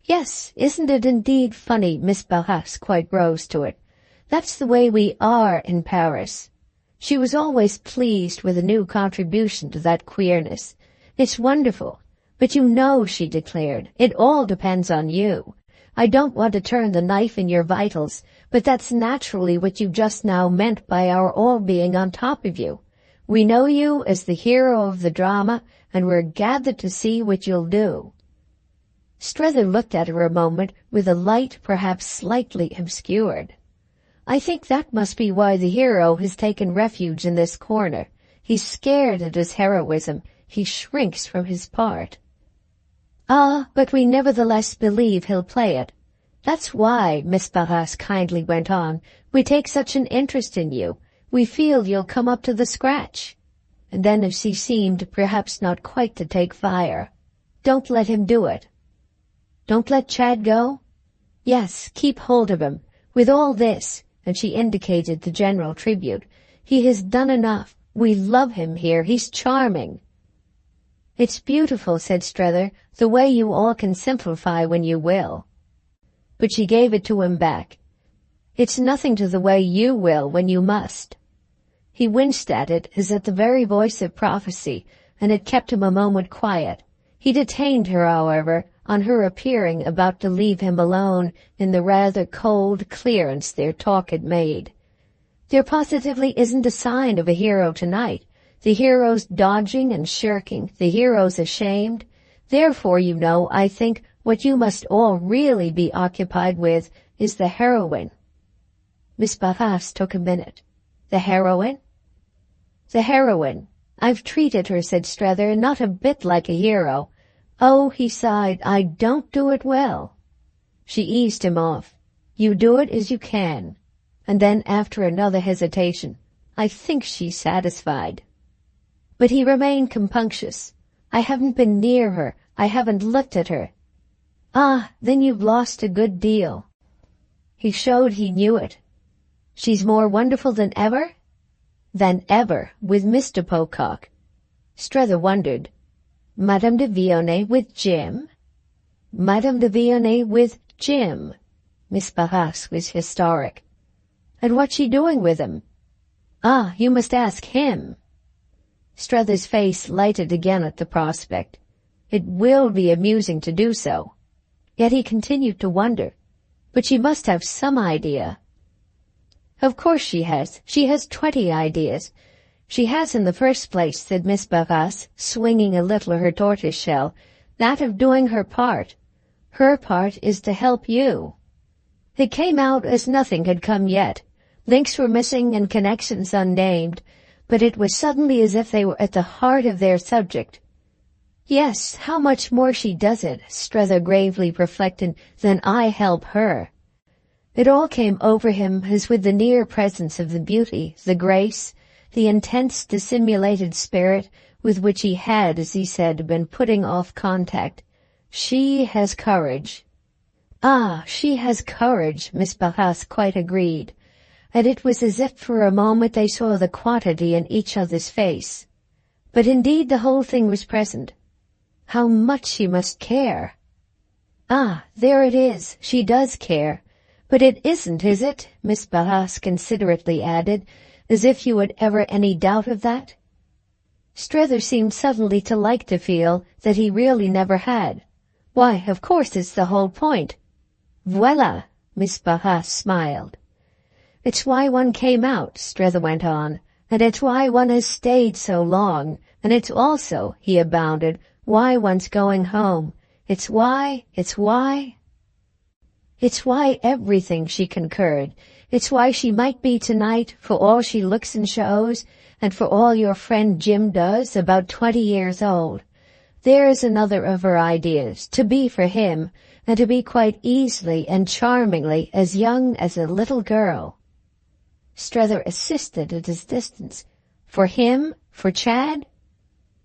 Yes, isn't it indeed funny? Miss Behest quite rose to it. That's the way we are in Paris. She was always pleased with a new contribution to that queerness. It's wonderful. But you know, she declared, it all depends on you. I don't want to turn the knife in your vitals, but that's naturally what you just now meant by our all being on top of you. We know you as the hero of the drama, and we're gathered to see what you'll do. Strether looked at her a moment with a light perhaps slightly obscured. I think that must be why the hero has taken refuge in this corner. He's scared at his heroism. He shrinks from his part. Ah, but we nevertheless believe he'll play it. That's why, Miss Behest kindly went on, we take such an interest in you. We feel you'll come up to the scratch. And then as she seemed perhaps not quite to take fire, don't let him do it. Don't let Chad go? Yes, keep hold of him. With all this, and she indicated the general tribute, he has done enough. We love him here. He's charming. It's beautiful, said Strether, the way you all can simplify when you will. But she gave it to him back. It's nothing to the way you will when you must. He winced at it as at the very voice of prophecy, and it kept him a moment quiet. He detained her, however, on her appearing about to leave him alone in the rather cold clearance their talk had made. There positively isn't a sign of a hero tonight. The hero's dodging and shirking, the hero's ashamed. Therefore, you know, I think what you must all really be occupied with is the heroine. Miss Behest took a minute. The heroine? The heroine. I've treated her, said Strether, not a bit like a hero. Oh, he sighed, I don't do it well. She eased him off. You do it as you can. And then, after another hesitation, I think she's satisfied. But he remained compunctious. I haven't been near her. I haven't looked at her. Ah, then you've lost a good deal. He showed he knew it. She's more wonderful than ever? Than ever, with Mr. Pocock. Strether wondered. Madame de Vionnet with Jim? Madame de Vionnet with Jim. Miss Behest was historic. And what's she doing with him? Ah, you must ask him. Strether's face lighted again at the prospect. It will be amusing to do so. Yet he continued to wonder. But she must have some idea. Of course she has. She has 20 ideas. She has in the first place, said Miss Behest, swinging a little her tortoise-shell, that of doing her part. Her part is to help you. It came out as nothing had come yet. Links were missing and connections unnamed, but it was suddenly as if they were at the heart of their subject. Yes, how much more she does it, Strether gravely reflected, than I help her. It all came over him as with the near presence of the beauty, the grace, the intense dissimulated spirit with which he had, as he said, been putting off contact. She has courage. Ah, she has courage, Miss Behest quite agreed. And it was as if for a moment they saw the quantity in each other's face. But indeed the whole thing was present. How much she must care! Ah, there it is, she does care. But it isn't, is it? Miss Behest considerately added, as if you had ever any doubt of that. Strether seemed suddenly to like to feel that he really never had. Why, of course it's the whole point. Voila! Miss Behest smiled. It's why one came out, Strether went on, and it's why one has stayed so long, and it's also, he abounded, why one's going home. It's why everything, she concurred. It's why she might be tonight, for all she looks and shows, and for all your friend Jim does, about 20 years old. There is another of her ideas, to be for him, and to be quite easily and charmingly as young as a little girl. Strether assisted at his distance. For him? For Chad?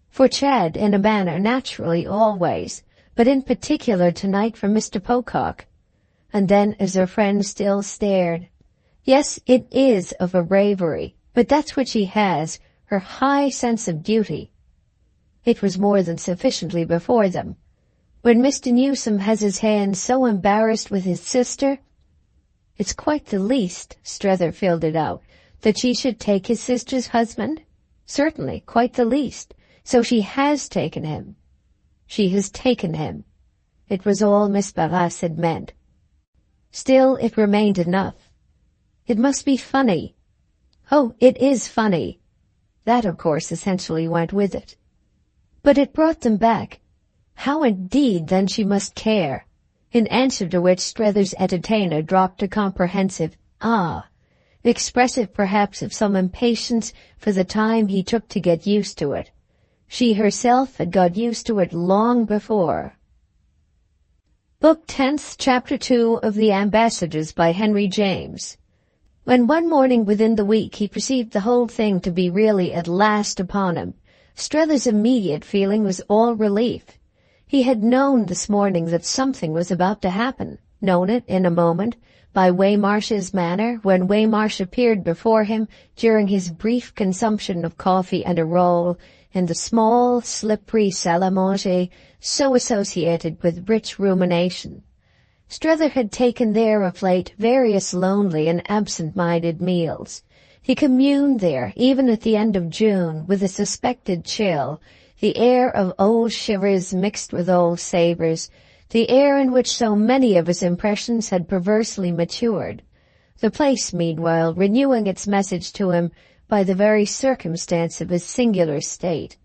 For Chad, in a manner, naturally, always, but in particular tonight for Mr. Pocock. And then, as her friend still stared, yes, it is of a bravery, but that's what she has, her high sense of duty. It was more than sufficiently before them. When Mr. Newsome has his hands so embarrassed with his sister, it's quite the least, Strether filled it out, that she should take his sister's husband? Certainly, quite the least. So she has taken him. She has taken him. It was all Miss Barras had meant. Still, it remained enough. It must be funny. Oh, it is funny. That, of course, essentially went with it. But it brought them back. How indeed then she must care, in answer to which Strether's entertainer dropped a comprehensive "ah," expressive perhaps of some impatience for the time he took to get used to it. She herself had got used to it long before. Book 10th, Chapter 2 of The Ambassadors by Henry James. When one morning within the week he perceived the whole thing to be really at last upon him, Strether's immediate feeling was all relief. He had known this morning that something was about to happen, known it in a moment, by Waymarsh's manner when Waymarsh appeared before him during his brief consumption of coffee and a roll in the small, slippery salle à manger so associated with rich rumination. Strether had taken there of late various lonely and absent-minded meals. He communed there, even at the end of June, with a suspected chill, the air of old shivers mixed with old savours, the air in which so many of his impressions had perversely matured. The place, meanwhile, renewing its message to him by the very circumstance of his singular state.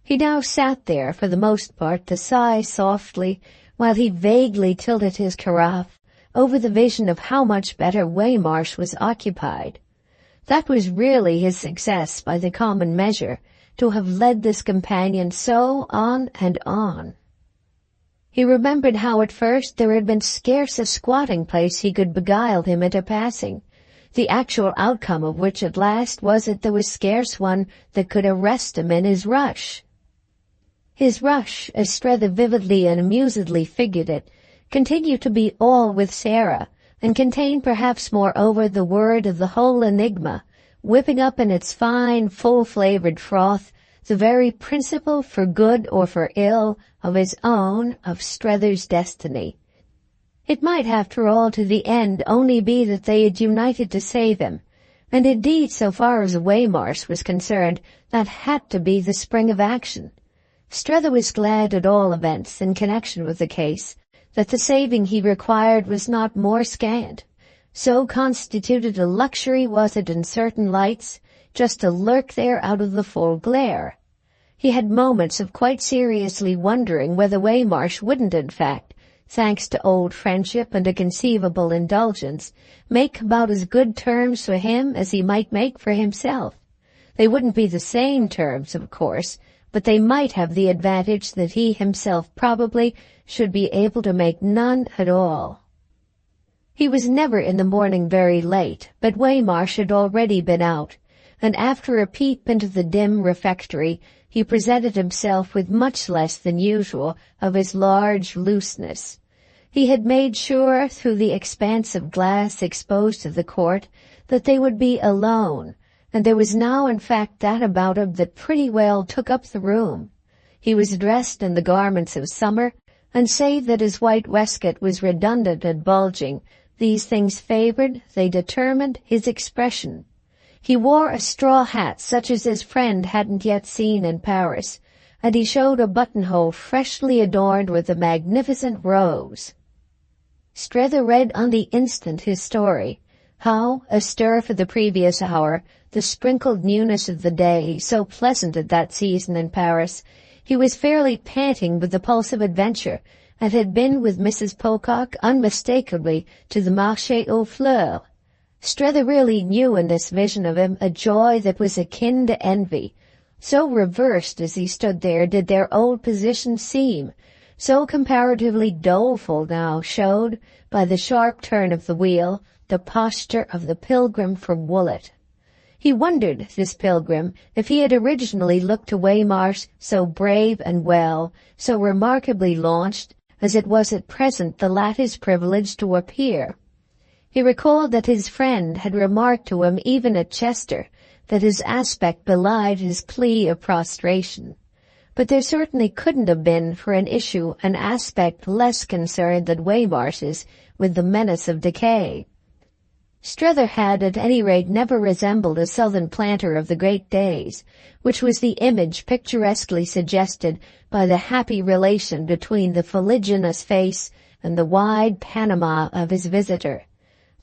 He now sat there, for the most part, to sigh softly, while he vaguely tilted his carafe over the vision of how much better Waymarsh was occupied. That was really his success by the common measure, to have led this companion so on and on. He remembered how at first there had been scarce a squatting place he could beguile him into passing, the actual outcome of which at last was that there was scarce one that could arrest him in his rush. His rush, as Strether vividly and amusedly figured it, continued to be all with Sarah, and contained perhaps moreover the word of the whole enigma, whipping up in its fine, full-flavoured froth the very principle for good or for ill of his own, of Strether's destiny. It might, after all, to the end only be that they had united to save him, and indeed, so far as Waymarsh was concerned, that had to be the spring of action. Strether was glad at all events, in connection with the case, that the saving he required was not more scant. So constituted a luxury was it in certain lights, just to lurk there out of the full glare. He had moments of quite seriously wondering whether Waymarsh wouldn't in fact, thanks to old friendship and a conceivable indulgence, make about as good terms for him as he might make for himself. They wouldn't be the same terms, of course, but they might have the advantage that he himself probably should be able to make none at all. He was never in the morning very late, but Waymarsh had already been out, and after a peep into the dim refectory, he presented himself with much less than usual of his large looseness. He had made sure, through the expanse of glass exposed to the court, that they would be alone, and there was now in fact that about him that pretty well took up the room. He was dressed in the garments of summer, and save that his white waistcoat was redundant and bulging, these things favored, they determined, his expression. He wore a straw hat such as his friend hadn't yet seen in Paris, and he showed a buttonhole freshly adorned with a magnificent rose. Strether read on the instant his story, how, astir for the previous hour, the sprinkled newness of the day, so pleasant at that season in Paris, he was fairly panting with the pulse of adventure, and had been with Mrs. Pocock unmistakably to the Marché aux Fleurs. Strether really knew in this vision of him a joy that was akin to envy, So reversed as he stood there did their old positions seem, so comparatively doleful now showed, by the sharp turn of the wheel, the posture of the pilgrim from Woollet. He wondered, this pilgrim, if he had originally looked to Waymarsh so brave and well, so remarkably launched, as it was at present the latter's privilege to appear. He recalled that his friend had remarked to him even at Chester that his aspect belied his plea of prostration. But there certainly couldn't have been for an issue an aspect less concerned than Waymarsh's with the menace of decay. Strether had at any rate never resembled a southern planter of the great days, which was the image picturesquely suggested by the happy relation between the fuliginous face and the wide Panama of his visitor.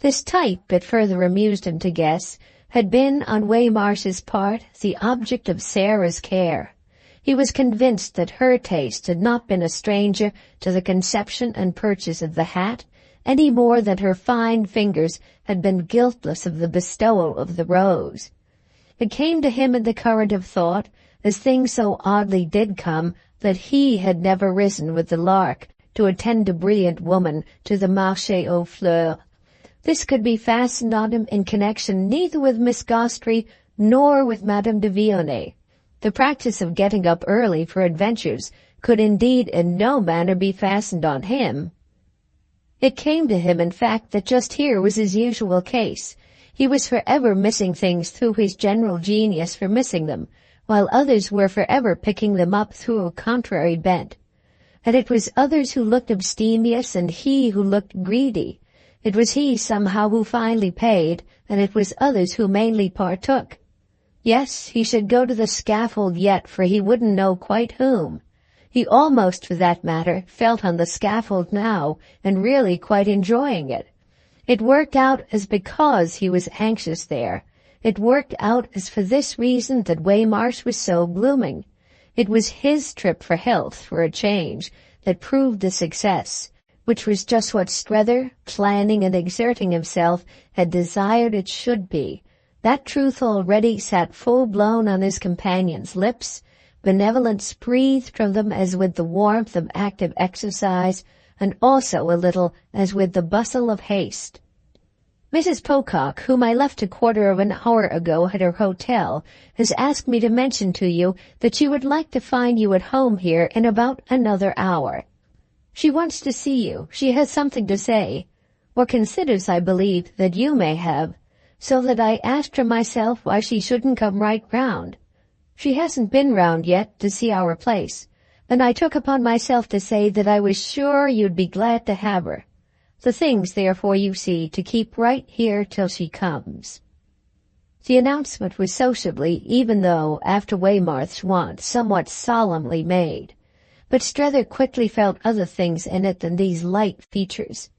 This type, it further amused him to guess, had been, on Waymarsh's part, the object of Sarah's care. He was convinced that her taste had not been a stranger to the conception and purchase of the hat, any more than her fine fingers had been guiltless of the bestowal of the rose. It came to him in the current of thought, as things so oddly did come, that he had never risen with the lark to attend a brilliant woman to the Marché aux Fleurs. This could be fastened on him in connection neither with Miss Gostrey nor with Madame de Vionnet. The practice of getting up early for adventures could indeed in no manner be fastened on him. It came to him, in fact, that just here was his usual case. He was forever missing things through his general genius for missing them, while others were forever picking them up through a contrary bent. And it was others who looked abstemious and he who looked greedy. It was he somehow who finally paid, and it was others who mainly partook. Yes, he should go to the scaffold yet, for he wouldn't know quite whom. He almost, for that matter, felt on the scaffold now, and really quite enjoying it. It worked out as because he was anxious there. It worked out as for this reason that Waymarsh was so blooming. It was his trip for health, for a change, that proved a success, which was just what Strether, planning and exerting himself, had desired it should be. That truth already sat full-blown on his companion's lips. Benevolence breathed from them as with the warmth of active exercise, and also a little as with the bustle of haste. Mrs. Pocock, whom I left a quarter of an hour ago at her hotel, has asked me to mention to you that she would like to find you at home here in about another hour. She wants to see you. She has something to say, or considers, I believe, that you may have, so that I asked her myself why she shouldn't come right round. She hasn't been round yet to see our place, and I took upon myself to say that I was sure you'd be glad to have her. The thing's therefore, you see, to keep right here till she comes. The announcement was sociably, even though, after Waymarsh's wont, somewhat solemnly made. But Strether quickly felt other things in it than these light features.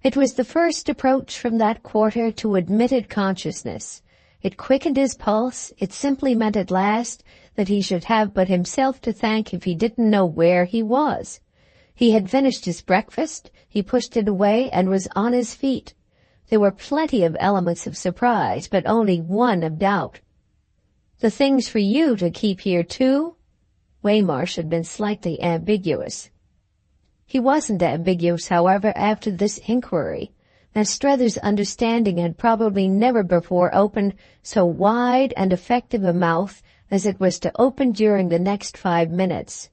It was the first approach from that quarter to admitted consciousness. It quickened his pulse. It simply meant at last that he should have but himself to thank if he didn't know where he was. He had finished his breakfast, he pushed it away, and was on his feet. There were plenty of elements of surprise, but only one of doubt. "The thing's for you to keep here, too?" Waymarsh had been slightly ambiguous. He wasn't ambiguous, however, after this inquiry, and Strether's understanding had probably never before opened so wide and effective a mouth as it was to open during the next 5 minutes.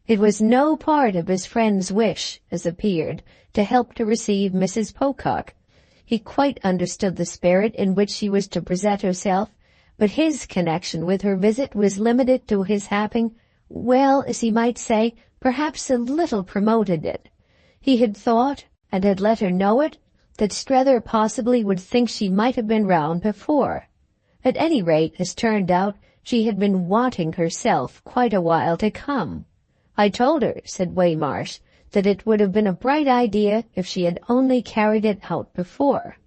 It was no part of his friend's wish, as appeared, to help to receive Mrs. Pocock. He quite understood the spirit in which she was to present herself, but his connection with her visit was limited to his having, well, as he might say, perhaps a little promoted it. He had thought, and had let her know it, that Strether possibly would think she might have been round before. At any rate, as turned out, she had been wanting herself quite a while to come. "I told her," said Waymarsh, "that it would have been a bright idea if she had only carried it out before."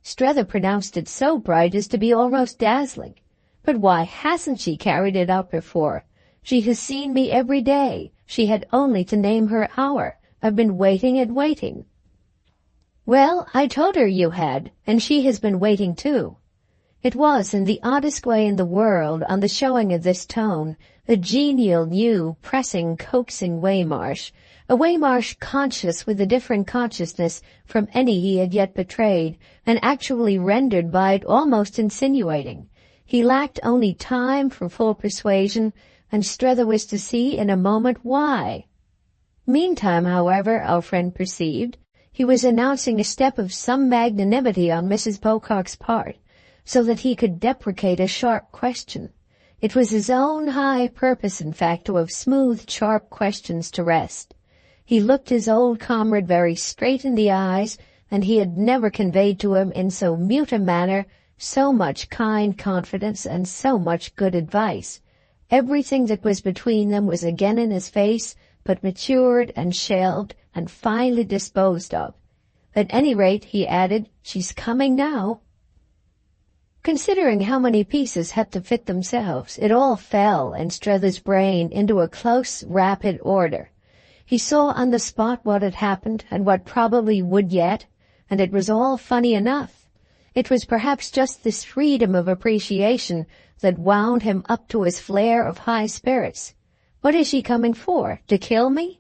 Strether pronounced it so bright as to be almost dazzling. "But why hasn't she carried it out before? She has seen me every day. She had only to name her hour. I've been waiting and waiting." "Well, I told her you had, and she has been waiting too." It was, in the oddest way in the world, on the showing of this tone, a genial, new, pressing, coaxing Waymarsh, a Waymarsh conscious with a different consciousness from any he had yet betrayed, and actually rendered by it almost insinuating. He lacked only time for full persuasion, and Strether was to see in a moment why. Meantime, however, our friend perceived, he was announcing a step of some magnanimity on Mrs. Pocock's part, so that he could deprecate a sharp question. It was his own high purpose, in fact, to have smoothed sharp questions to rest. He looked his old comrade very straight in the eyes, and he had never conveyed to him in so mute a manner so much kind confidence and so much good advice. Everything that was between them was again in his face, but matured and shelved and finally disposed of. At any rate, he added, she's coming now. Considering how many pieces had to fit themselves, it all fell in Strether's brain into a close, rapid order. He saw on the spot what had happened and what probably would yet, and it was all funny enough. It was perhaps just this freedom of appreciation that wound him up to his flare of high spirits. What is she coming for? To kill me?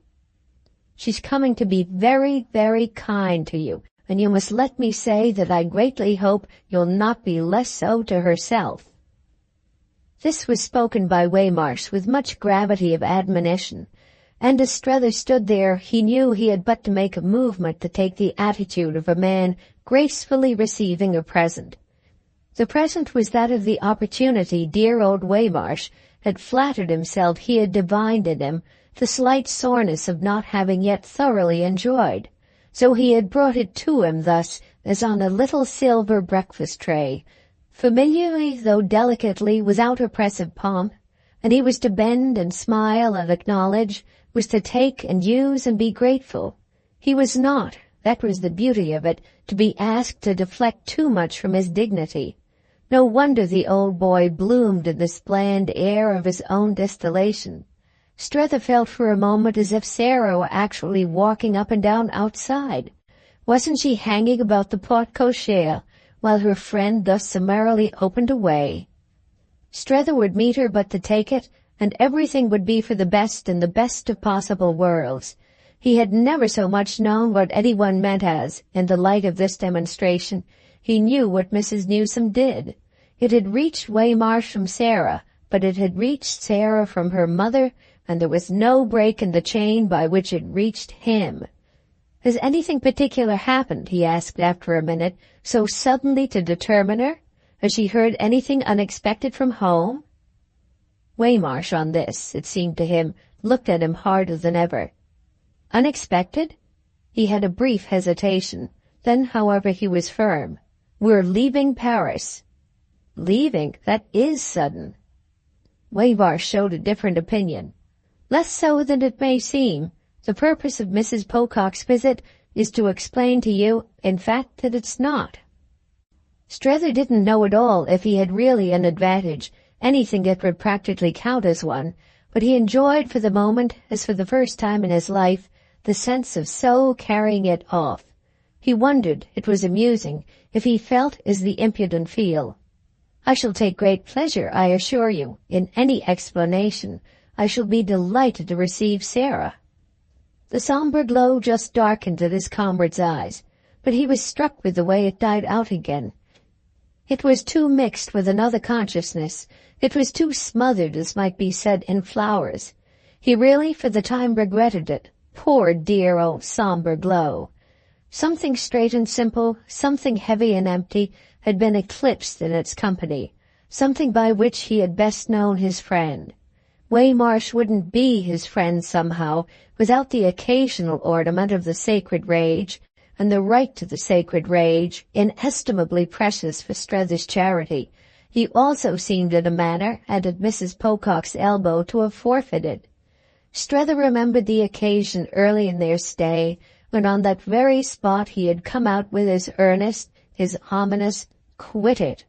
She's coming to be very, very kind to you, and you must let me say that I greatly hope you'll not be less so to herself. This was spoken by Waymarsh with much gravity of admonition, and as Strether stood there, he knew he had but to make a movement to take the attitude of a man gracefully receiving a present. The present was that of the opportunity dear old Waymarsh had flattered himself he had divined in him, the slight soreness of not having yet thoroughly enjoyed. So he had brought it to him thus, as on a little silver breakfast tray, familiarly though delicately, without oppressive pomp, and he was to bend and smile and acknowledge, was to take and use and be grateful. He was not, that was the beauty of it, to be asked to deflect too much from his dignity. No wonder the old boy bloomed in this bland air of his own distillation. Strether felt for a moment as if Sarah were actually walking up and down outside. Wasn't she hanging about the porte cochere while her friend thus summarily opened a way? Strether would meet her but to take it, and everything would be for the best in the best of possible worlds. He had never so much known what anyone meant as, in the light of this demonstration, he knew what Mrs. Newsome did. It had reached Waymarsh from Sarah, but it had reached Sarah from her mother, and there was no break in the chain by which it reached him. Has anything particular happened, he asked after a minute, so suddenly to determine her? Has she heard anything unexpected from home? Waymarsh on this, it seemed to him, looked at him harder than ever. Unexpected? He had a brief hesitation. Then, however, he was firm. We're leaving Paris. Leaving? That is sudden. Waymarsh showed a different opinion. Less so than it may seem. The purpose of Mrs. Pocock's visit is to explain to you, in fact, that it's not. Strether didn't know at all if he had really an advantage, anything that would practically count as one, but he enjoyed for the moment, as for the first time in his life, the sense of so carrying it off. He wondered, it was amusing, if he felt as the impudent feel. I shall take great pleasure, I assure you, in any explanation. I shall be delighted to receive Sarah. The sombre glow just darkened at his comrade's eyes, but he was struck with the way it died out again. It was too mixed with another consciousness. It was too smothered, as might be said, in flowers. He really for the time regretted it. Poor dear old sombre glow. Something straight and simple, something heavy and empty, had been eclipsed in its company, something by which he had best known his friend. Waymarsh wouldn't be his friend somehow without the occasional ornament of the sacred rage, and the right to the sacred rage, inestimably precious for Strether's charity, he also seemed in a manner, and at Mrs. Pocock's elbow, to have forfeited. Strether remembered the occasion early in their stay, when on that very spot he had come out with his earnest, his ominous, "Quit it,"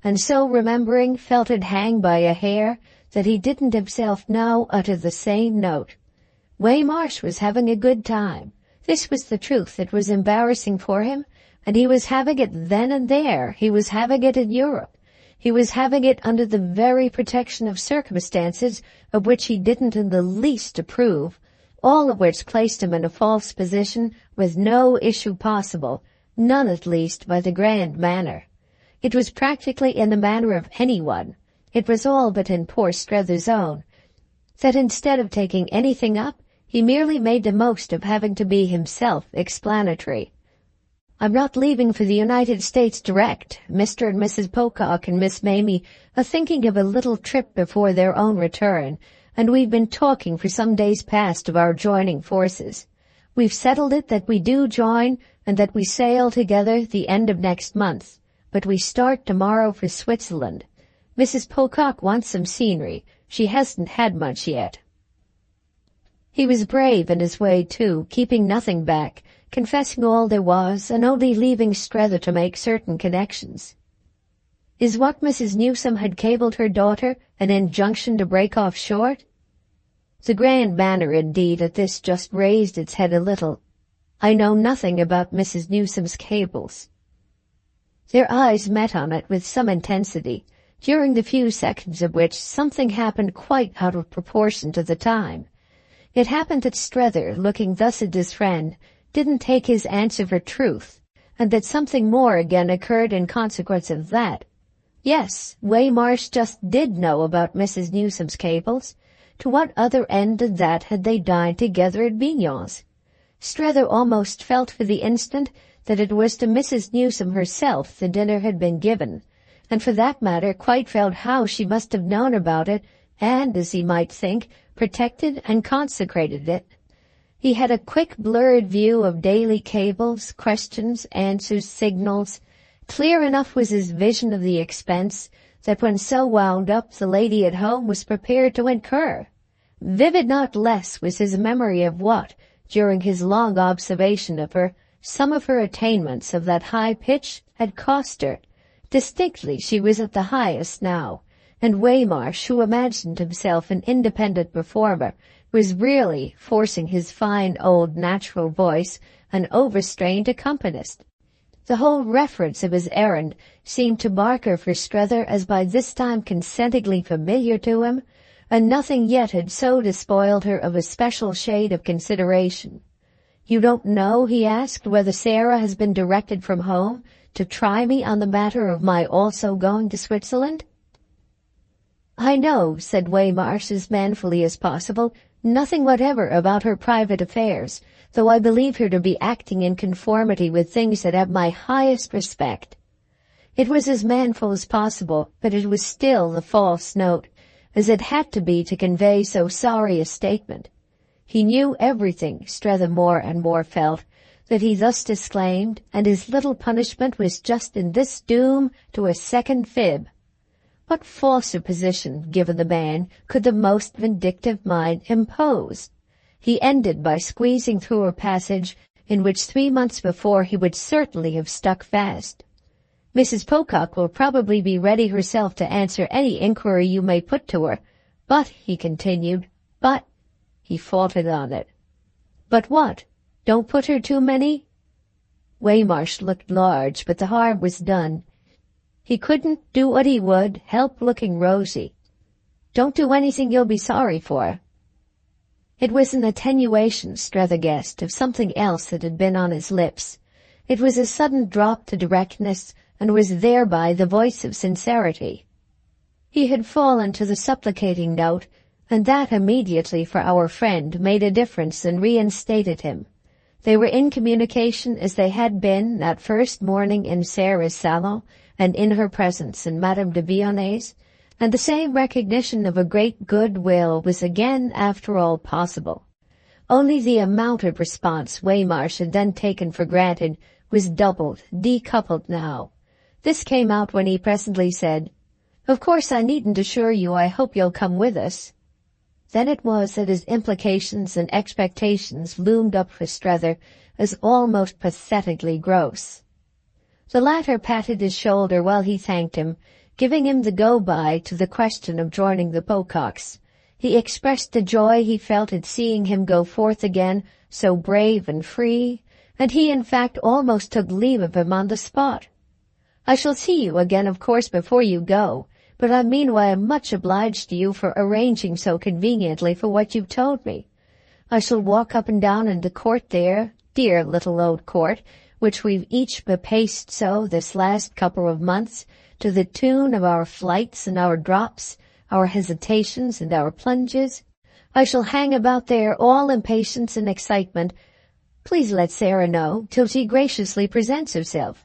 and so remembering felt it hang by a hair that he didn't himself now utter the same note. Waymarsh was having a good time. This was the truth. It was embarrassing for him, and he was having it then and there. He was having it in Europe. He was having it under the very protection of circumstances of which he didn't in the least approve, all of which placed him in a false position with no issue possible, none at least by the grand manner. It was practically in the manner of anyone, it was all but in poor Strether's own, that instead of taking anything up, he merely made the most of having to be himself explanatory. "I'm not leaving for the United States direct. Mr. and Mrs. Pocock and Miss Mamie are thinking of a little trip before their own return, and we've been talking for some days past of our joining forces. We've settled it that we do join and that we sail together the end of next month, but we start tomorrow for Switzerland. Mrs. Pocock wants some scenery. She hasn't had much yet." He was brave in his way, too, keeping nothing back, confessing all there was, and only leaving Strether to make certain connections. Is what Mrs. Newsome had cabled her daughter an injunction to break off short? The grand manner, indeed, at this just raised its head a little. "I know nothing about Mrs. Newsome's cables." Their eyes met on it with some intensity, during the few seconds of which something happened quite out of proportion to the time. It happened that Strether, looking thus at his friend, didn't take his answer for truth, and that something more again occurred in consequence of that. Yes, Waymarsh just did know about Mrs. Newsome's cables. To what other end than that had they dined together at Bignon's? Strether almost felt for the instant that it was to Mrs. Newsome herself the dinner had been given, and for that matter quite felt how she must have known about it and, as he might think, protected and consecrated it. He had a quick blurred view of daily cables, questions, answers, signals. Clear enough was his vision of the expense that when so wound up the lady at home was prepared to incur. Vivid not less was his memory of what, during his long observation of her, some of her attainments of that high pitch had cost her. Distinctly she was at the highest now, and Waymarsh, who imagined himself an independent performer, was really forcing his fine old natural voice an overstrained accompanist. The whole reference of his errand seemed to mark her for Strether as by this time consentingly familiar to him, and nothing yet had so despoiled her of a special shade of consideration. "You don't know," he asked, "whether Sarah has been directed from home to try me on the matter of my also going to Switzerland?" "I know," said Waymarsh as manfully as possible, "nothing whatever about her private affairs, though I believe her to be acting in conformity with things that have my highest respect." It was as manful as possible, but it was still the false note, as it had to be to convey so sorry a statement. He knew everything, Strether more and more felt, that he thus disclaimed, and his little punishment was just in this doom to a second fib. What falser position, given the man, could the most vindictive mind impose? He ended by squeezing through a passage in which 3 months before he would certainly have stuck fast. "Mrs. Pocock will probably be ready herself to answer any inquiry you may put to her. But," he continued, "but—" he faltered on it. "But what? Don't put her too many?" Waymarsh looked large, but the harm was done. He couldn't, do what he would, help looking rosy. "Don't do anything you'll be sorry for." It was an attenuation, Strether guessed, of something else that had been on his lips. It was a sudden drop to directness, and was thereby the voice of sincerity. He had fallen to the supplicating note, and that immediately for our friend made a difference and reinstated him. They were in communication as they had been that first morning in Sarah's salon and in her presence in Madame de Vionet's, and the same recognition of a great goodwill was again, after all, possible. Only the amount of response Waymarsh had then taken for granted was doubled, decoupled now. This came out when he presently said, "Of course I needn't assure you I hope you'll come with us." Then it was that his implications and expectations loomed up for Strether as almost pathetically gross. The latter patted his shoulder while he thanked him, giving him the go-by to the question of joining the Pococks. He expressed the joy he felt at seeing him go forth again, so brave and free, and he in fact almost took leave of him on the spot. I shall see you again, of course, before you go, but I meanwhile am much obliged to you for arranging so conveniently for what you've told me. I shall walk up and down in the court there, dear little old court, which we've each bepaced so this last couple of months, to the tune of our flights and our drops, our hesitations and our plunges. I shall hang about there all impatience and excitement. Please let Sarah know, till she graciously presents herself.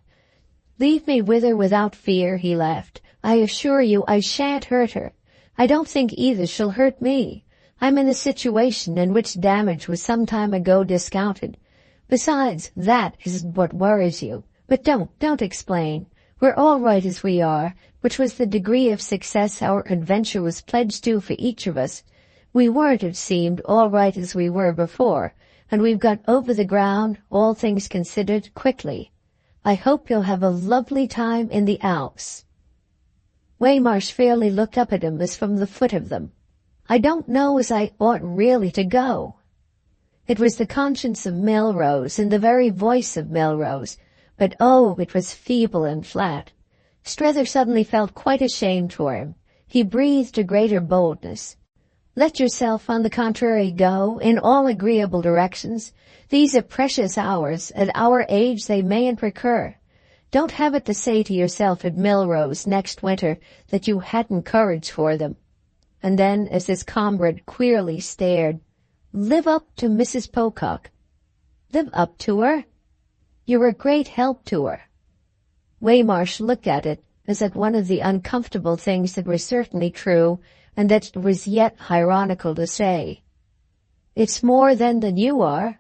Leave me with her without fear, he laughed. I assure you I shan't hurt her. I don't think either she'll hurt me. I'm in a situation in which damage was some time ago discounted. Besides, that isn't what worries you. But don't explain. We're all right as we are, which was the degree of success our adventure was pledged to for each of us. We weren't, it seemed, all right as we were before, and we've got over the ground, all things considered, quickly. I hope you'll have a lovely time in the Alps. Waymarsh fairly looked up at him as from the foot of them. I don't know as I ought really to go. It was the conscience of Melrose and the very voice of Melrose, but oh, it was feeble and flat. Strether suddenly felt quite ashamed for him. He breathed a greater boldness. Let yourself, on the contrary, go in all agreeable directions. These are precious hours. At our age they mayn't recur. Don't have it to say to yourself at Melrose next winter that you hadn't courage for them. And then, as his comrade queerly stared, live up to Mrs. Pocock. Live up to her? You're a great help to her. Waymarsh looked at it as at one of the uncomfortable things that were certainly true, and that it was yet ironical to say. It's more then than you are.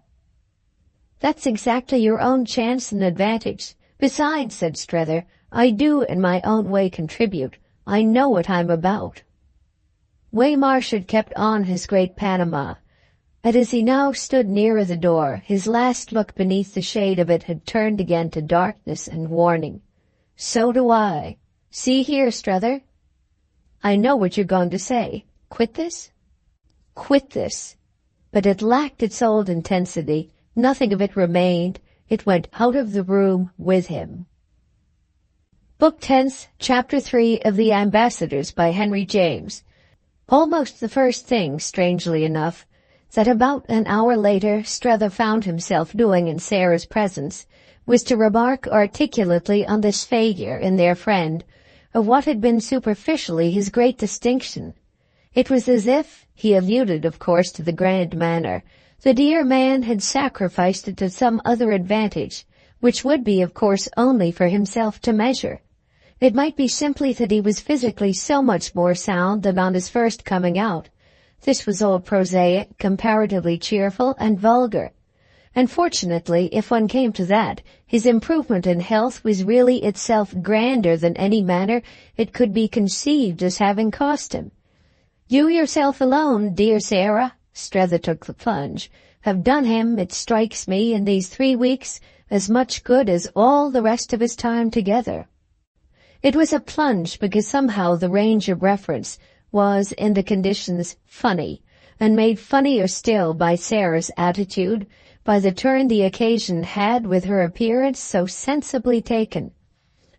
That's exactly your own chance and advantage. Besides, said Strether, I do in my own way contribute. I know what I'm about. Waymarsh had kept on his great panama, and as he now stood nearer the door, his last look beneath the shade of it had turned again to darkness and warning. So do I. See here, Strether. I know what you're going to say. Quit this? Quit this. But it lacked its old intensity. Nothing of it remained. It went out of the room with him. Book 10th, Chapter 3 of The Ambassadors by Henry James. Almost the first thing, strangely enough, that about an hour later Strether found himself doing in Sarah's presence was to remark articulately on this failure in their friend of what had been superficially his great distinction. It was as if, he alluded of course to the grand manner, the dear man had sacrificed it to some other advantage, which would be of course only for himself to measure. It might be simply that he was physically so much more sound than on his first coming out. This was all prosaic, comparatively cheerful, and vulgar. And fortunately, if one came to that, his improvement in health was really itself grander than any manner it could be conceived as having cost him. You yourself alone, dear Sarah, Strether took the plunge, have done him, it strikes me, in these 3 weeks, as much good as all the rest of his time together. It was a plunge because somehow the range of reference was, in the conditions, funny, and made funnier still by Sarah's attitude, by the turn the occasion had with her appearance so sensibly taken.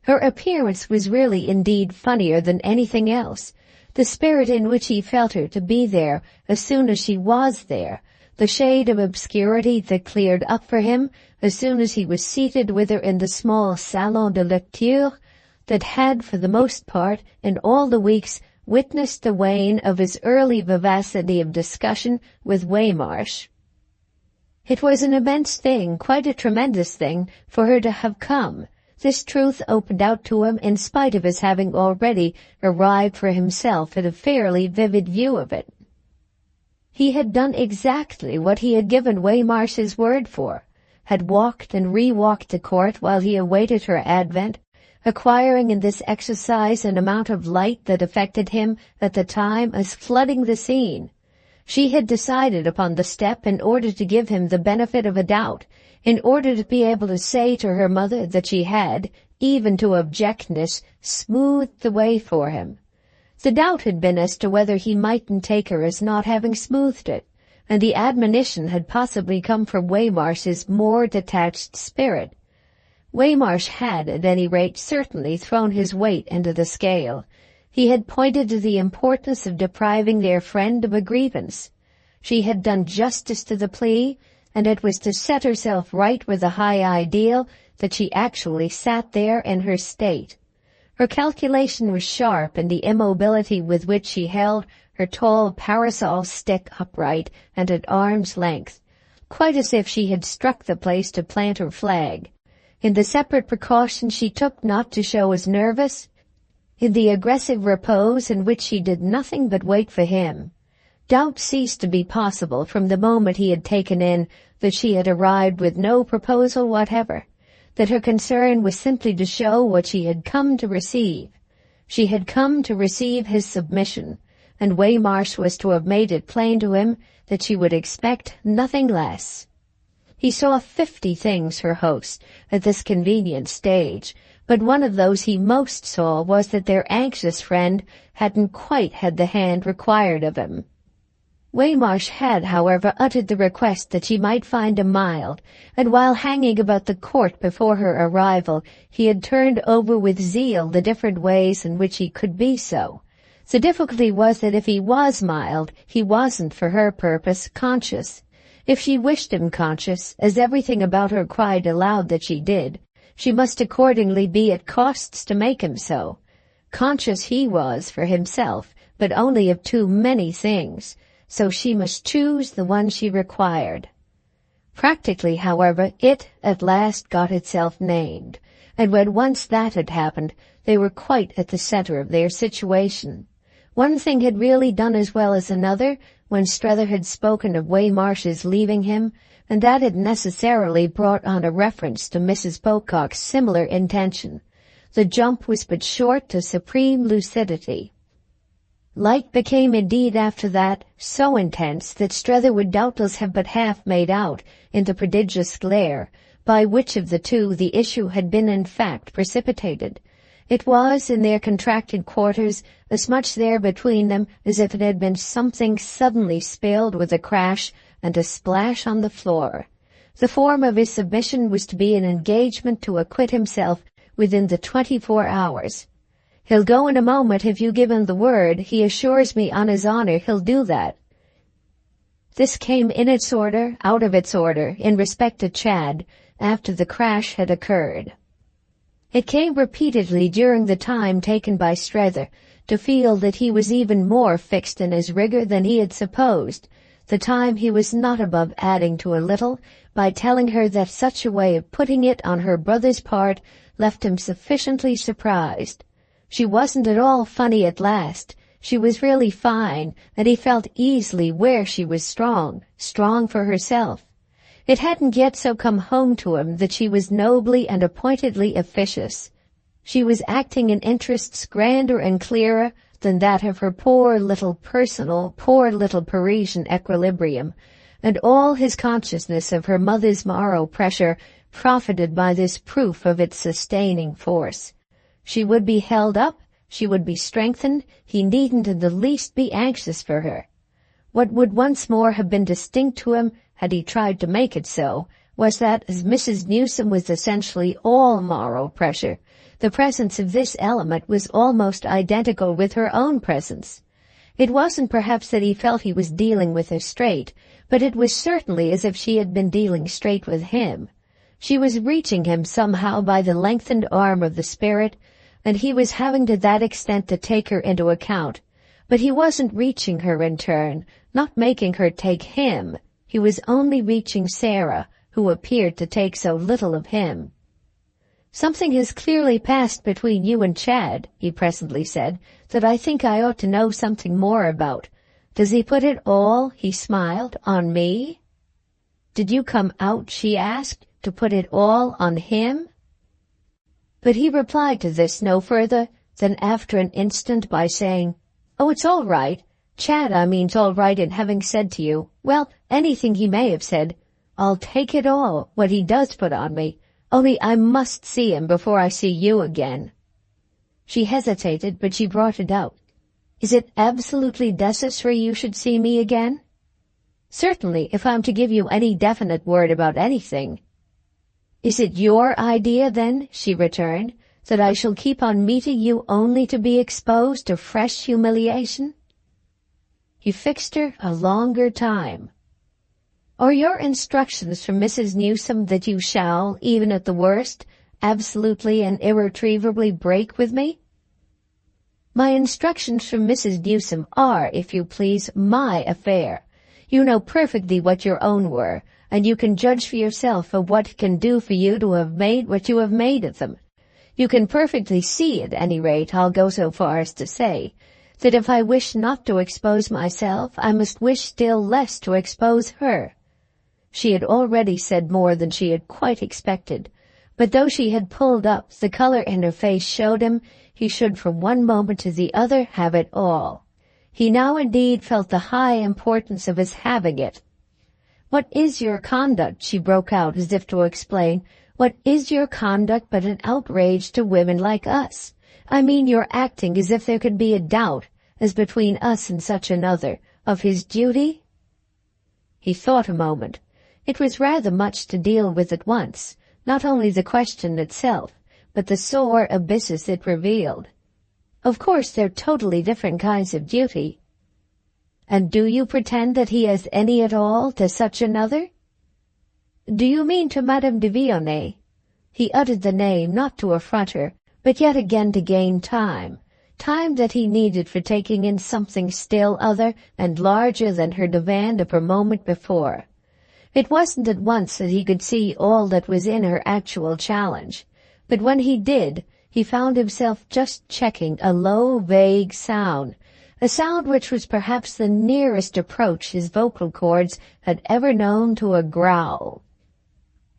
Her appearance was really indeed funnier than anything else. The spirit in which he felt her to be there as soon as she was there, the shade of obscurity that cleared up for him as soon as he was seated with her in the small salon de lecture, that had for the most part in all the weeks witnessed the wane of his early vivacity of discussion with Waymarsh. It was an immense thing, quite a tremendous thing, for her to have come. This truth opened out to him in spite of his having already arrived for himself at a fairly vivid view of it. He had done exactly what he had given Waymarsh his word for, had walked and re-walked the court while he awaited her advent, acquiring in this exercise an amount of light that affected him at the time as flooding the scene. She had decided upon the step in order to give him the benefit of a doubt, in order to be able to say to her mother that she had, even to abjectness, smoothed the way for him. The doubt had been as to whether he mightn't take her as not having smoothed it, and the admonition had possibly come from Waymarsh's more detached spirit. Waymarsh had, at any rate, certainly thrown his weight into the scale. He had pointed to the importance of depriving their friend of a grievance. She had done justice to the plea, and it was to set herself right with a high ideal that she actually sat there in her state. Her calculation was sharp, and the immobility with which she held her tall parasol stick upright and at arm's length, quite as if she had struck the place to plant her flag. In the separate precautions she took not to show as nervous, in the aggressive repose in which she did nothing but wait for him, doubt ceased to be possible from the moment he had taken in that she had arrived with no proposal whatever, that her concern was simply to show what she had come to receive. She had come to receive his submission, and Waymarsh was to have made it plain to him that she would expect nothing less. He saw 50 things, her host, at this convenient stage, but one of those he most saw was that their anxious friend hadn't quite had the hand required of him. Waymarsh had, however, uttered the request that she might find him mild, and while hanging about the court before her arrival, he had turned over with zeal the different ways in which he could be so. The difficulty was that if he was mild, he wasn't, for her purpose, conscious. If she wished him conscious, as everything about her cried aloud that she did, she must accordingly be at costs to make him so. Conscious he was for himself, but only of too many things, so she must choose the one she required. Practically, however, it at last got itself named, and when once that had happened, they were quite at the center of their situation. One thing had really done as well as another when Strether had spoken of Waymarsh's leaving him, and that had necessarily brought on a reference to Mrs. Pocock's similar intention. The jump was but short to supreme lucidity. Light became indeed after that so intense that Strether would doubtless have but half made out, in the prodigious glare, by which of the two the issue had been in fact precipitated. It was, in their contracted quarters, as much there between them as if it had been something suddenly spilled with a crash and a splash on the floor. The form of his submission was to be an engagement to acquit himself within the 24 hours. "He'll go in a moment if you give him the word. He assures me on his honor he'll do that." This came in its order, out of its order, in respect to Chad, after the crash had occurred. It came repeatedly during the time taken by Strether to feel that he was even more fixed in his rigor than he had supposed, the time he was not above adding to a little by telling her that such a way of putting it on her brother's part left him sufficiently surprised. She wasn't at all funny at last. She was really fine, and he felt easily where she was strong for herself. It hadn't yet so come home to him that she was nobly and appointedly officious. She was acting in interests grander and clearer than that of her poor little Parisian equilibrium, and all his consciousness of her mother's moral pressure profited by this proof of its sustaining force. She would be held up, she would be strengthened, he needn't in the least be anxious for her. What would once more have been distinct to him, had he tried to make it so, was that, as Mrs. Newsome was essentially all moral pressure, the presence of this element was almost identical with her own presence. It wasn't perhaps that he felt he was dealing with her straight, but it was certainly as if she had been dealing straight with him. She was reaching him somehow by the lengthened arm of the spirit, and he was having to that extent to take her into account. But he wasn't reaching her in turn, not making her take him. He was only reaching Sarah, who appeared to take so little of him. "Something has clearly passed between you and Chad," he presently said, "that I think I ought to know something more about. Does he put it all," he smiled, "on me?" "Did you come out," she asked, "to put it all on him?" But he replied to this no further than after an instant by saying, "Oh, it's all right. Chad, I mean's all right in having said to you, well, anything he may have said. I'll take it all, what he does put on me. Only I must see him before I see you again." She hesitated, but she brought it out. "Is it absolutely necessary you should see me again?" "Certainly, if I'm to give you any definite word about anything." "Is it your idea, then," she returned, "that I shall keep on meeting you only to be exposed to fresh humiliation?" He fixed her a longer time. "Are your instructions from Mrs. Newsome that you shall, even at the worst, absolutely and irretrievably break with me?" "My instructions from Mrs. Newsome are, if you please, my affair. You know perfectly what your own were, and you can judge for yourself of what it can do for you to have made what you have made of them. You can perfectly see, at any rate, I'll go so far as to say, that if I wish not to expose myself, I must wish still less to expose her." She had already said more than she had quite expected, but though she had pulled up, the color in her face showed him he should from one moment to the other have it all. He now indeed felt the high importance of his having it. "What is your conduct?" she broke out as if to explain. "What is your conduct but an outrage to women like us? I mean your acting as if there could be a doubt, as between us and such another, of his duty?" He thought a moment. It was rather much to deal with at once, not only the question itself, but the sore abysses it revealed. "Of course they're totally different kinds of duty." "And do you pretend that he has any at all to such another?" "Do you mean to Madame de Vionnet?" He uttered the name not to affront her, but yet again to gain time that he needed for taking in something still other and larger than her demand of a moment before. It wasn't at once that he could see all that was in her actual challenge, but when he did, he found himself just checking a low, vague sound, a sound which was perhaps the nearest approach his vocal cords had ever known to a growl.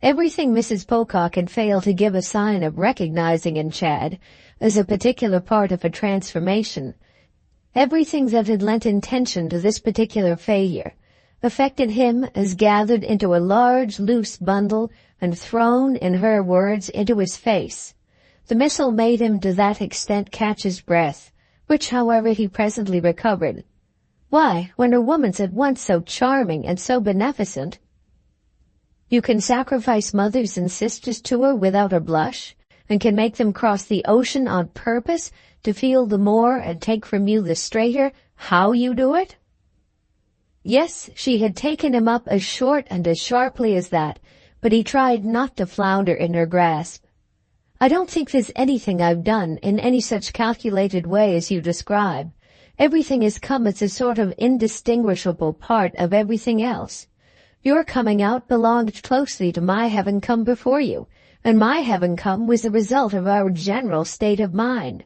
Everything Mrs. Pocock had failed to give a sign of recognizing in Chad as a particular part of a transformation, everything that had lent intention to this particular failure, affected him as gathered into a large, loose bundle and thrown, in her words, into his face. The missile made him to that extent catch his breath, which, however, he presently recovered. "Why, when a woman's at once so charming and so beneficent—" "You can sacrifice mothers and sisters to her without a blush, and can make them cross the ocean on purpose to feel the more and take from you the straighter how you do it?" Yes, she had taken him up as short and as sharply as that, but he tried not to flounder in her grasp. "I don't think there's anything I've done in any such calculated way as you describe. Everything has come as a sort of indistinguishable part of everything else. Your coming out belonged closely to my having come before you, and my having come was the result of our general state of mind.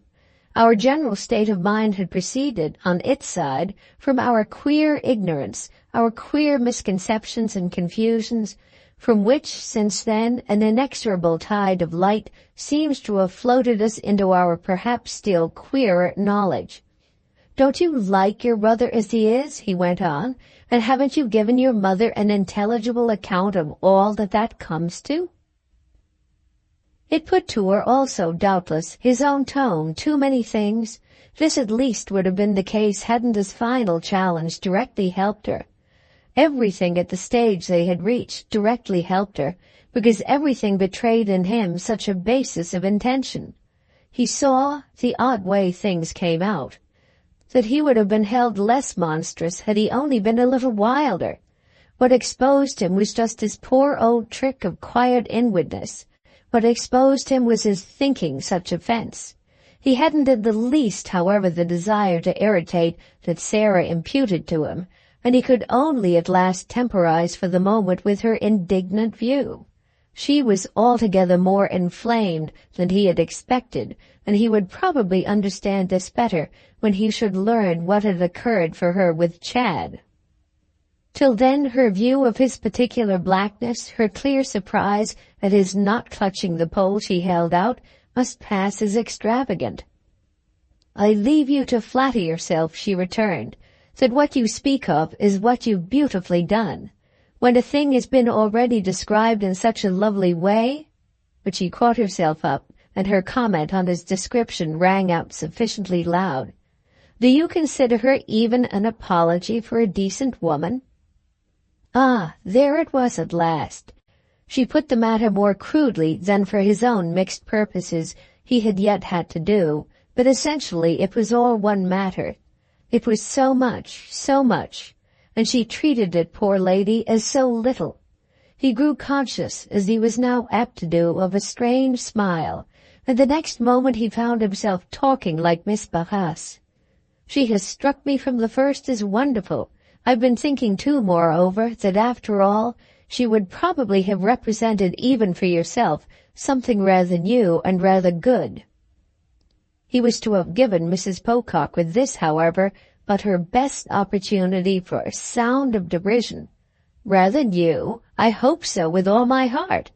Our general state of mind had proceeded, on its side, from our queer ignorance, our queer misconceptions and confusions, from which, since then, an inexorable tide of light seems to have floated us into our perhaps still queerer knowledge. Don't you like your brother as he is?" he went on, "and haven't you given your mother an intelligible account of all that comes to?" It put to her also, doubtless, his own tone, too many things. This at least would have been the case hadn't his final challenge directly helped her. Everything at the stage they had reached directly helped her, because everything betrayed in him such a basis of intention. He saw, the odd way things came out, that he would have been held less monstrous had he only been a little wilder. What exposed him was just his poor old trick of quiet inwardness. What exposed him was his thinking such offense. He hadn't in the least, however, the desire to irritate that Sarah imputed to him, and he could only at last temporize for the moment with her indignant view. She was altogether more inflamed than he had expected, and he would probably understand this better when he should learn what had occurred for her with Chad. Till then her view of his particular blackness, her clear surprise at his not clutching the pole she held out, must pass as extravagant. "I leave you to flatter yourself," she returned, "that what you speak of is what you've beautifully done. When a thing has been already described in such a lovely way—" But she caught herself up, and her comment on his description rang out sufficiently loud. "Do you consider her even an apology for a decent woman?" Ah, there it was at last. She put the matter more crudely than for his own mixed purposes he had yet had to do, but essentially it was all one matter. It was so much, and she treated it, poor lady, as so little. He grew conscious, as he was now apt to do, of a strange smile, and the next moment he found himself talking like Miss Behest. She has struck me from the first as wonderful. I've been thinking too, moreover, that after all, she would probably have represented even for yourself something rather new and rather good. He was to have given Mrs. Pocock with this, however, but her best opportunity for a sound of derision. Rather new? I hope so with all my heart.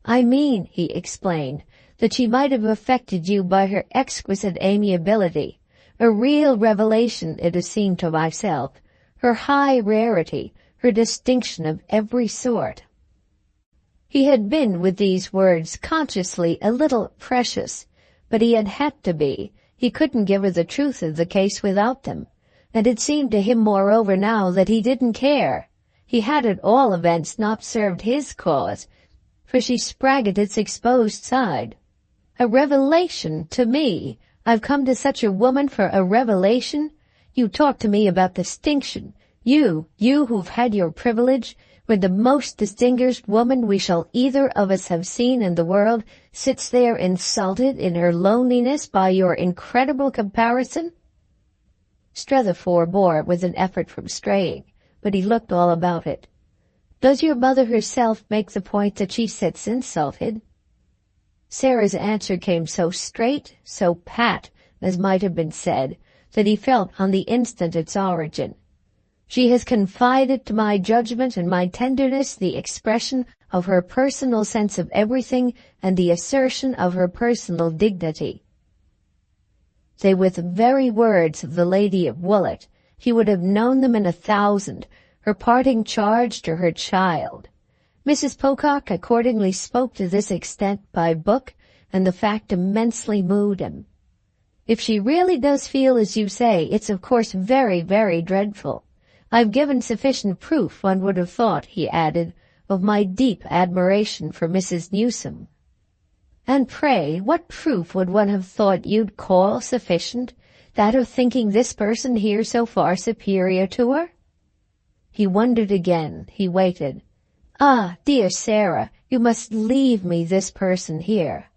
I mean, he explained, that she might have affected you by her exquisite amiability, a real revelation, it has seemed to myself, her high rarity, her distinction of every sort. He had been, with these words, consciously a little precious, but he had to be. He couldn't give her the truth of the case without them, and it seemed to him moreover now that he didn't care. He had at all events not served his cause, for she sprang at its exposed side. A revelation to me! I've come to such a woman for a revelation? You talk to me about distinction. You who've had your privilege, when the most distinguished woman we shall either of us have seen in the world sits there insulted in her loneliness by your incredible comparison? Strether forbore with an effort from straying, but he looked all about it. Does your mother herself make the point that she sits insulted? Sarah's answer came so straight, so pat, as might have been said, that he felt on the instant its origin. She has confided to my judgment and my tenderness the expression of her personal sense of everything and the assertion of her personal dignity. They were the very words of the Lady of Woollett. He would have known them in 1,000, her parting charge to her child. Mrs. Pocock accordingly spoke to this extent by book, and the fact immensely moved him. If she really does feel as you say, it's of course very, very dreadful. I've given sufficient proof, one would have thought, he added, of my deep admiration for Mrs. Newsome. And pray, what proof would one have thought you'd call sufficient? That of thinking this person here so far superior to her? He wondered again. He waited. Ah, dear Sarah, you must leave me this person here.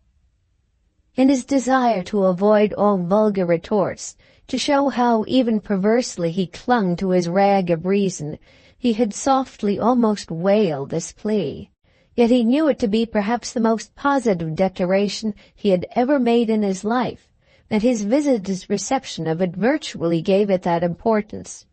In his desire to avoid all vulgar retorts, to show how even perversely he clung to his rag of reason, he had softly almost wailed this plea. Yet he knew it to be perhaps the most positive declaration he had ever made in his life, and his visitor's reception of it virtually gave it that importance.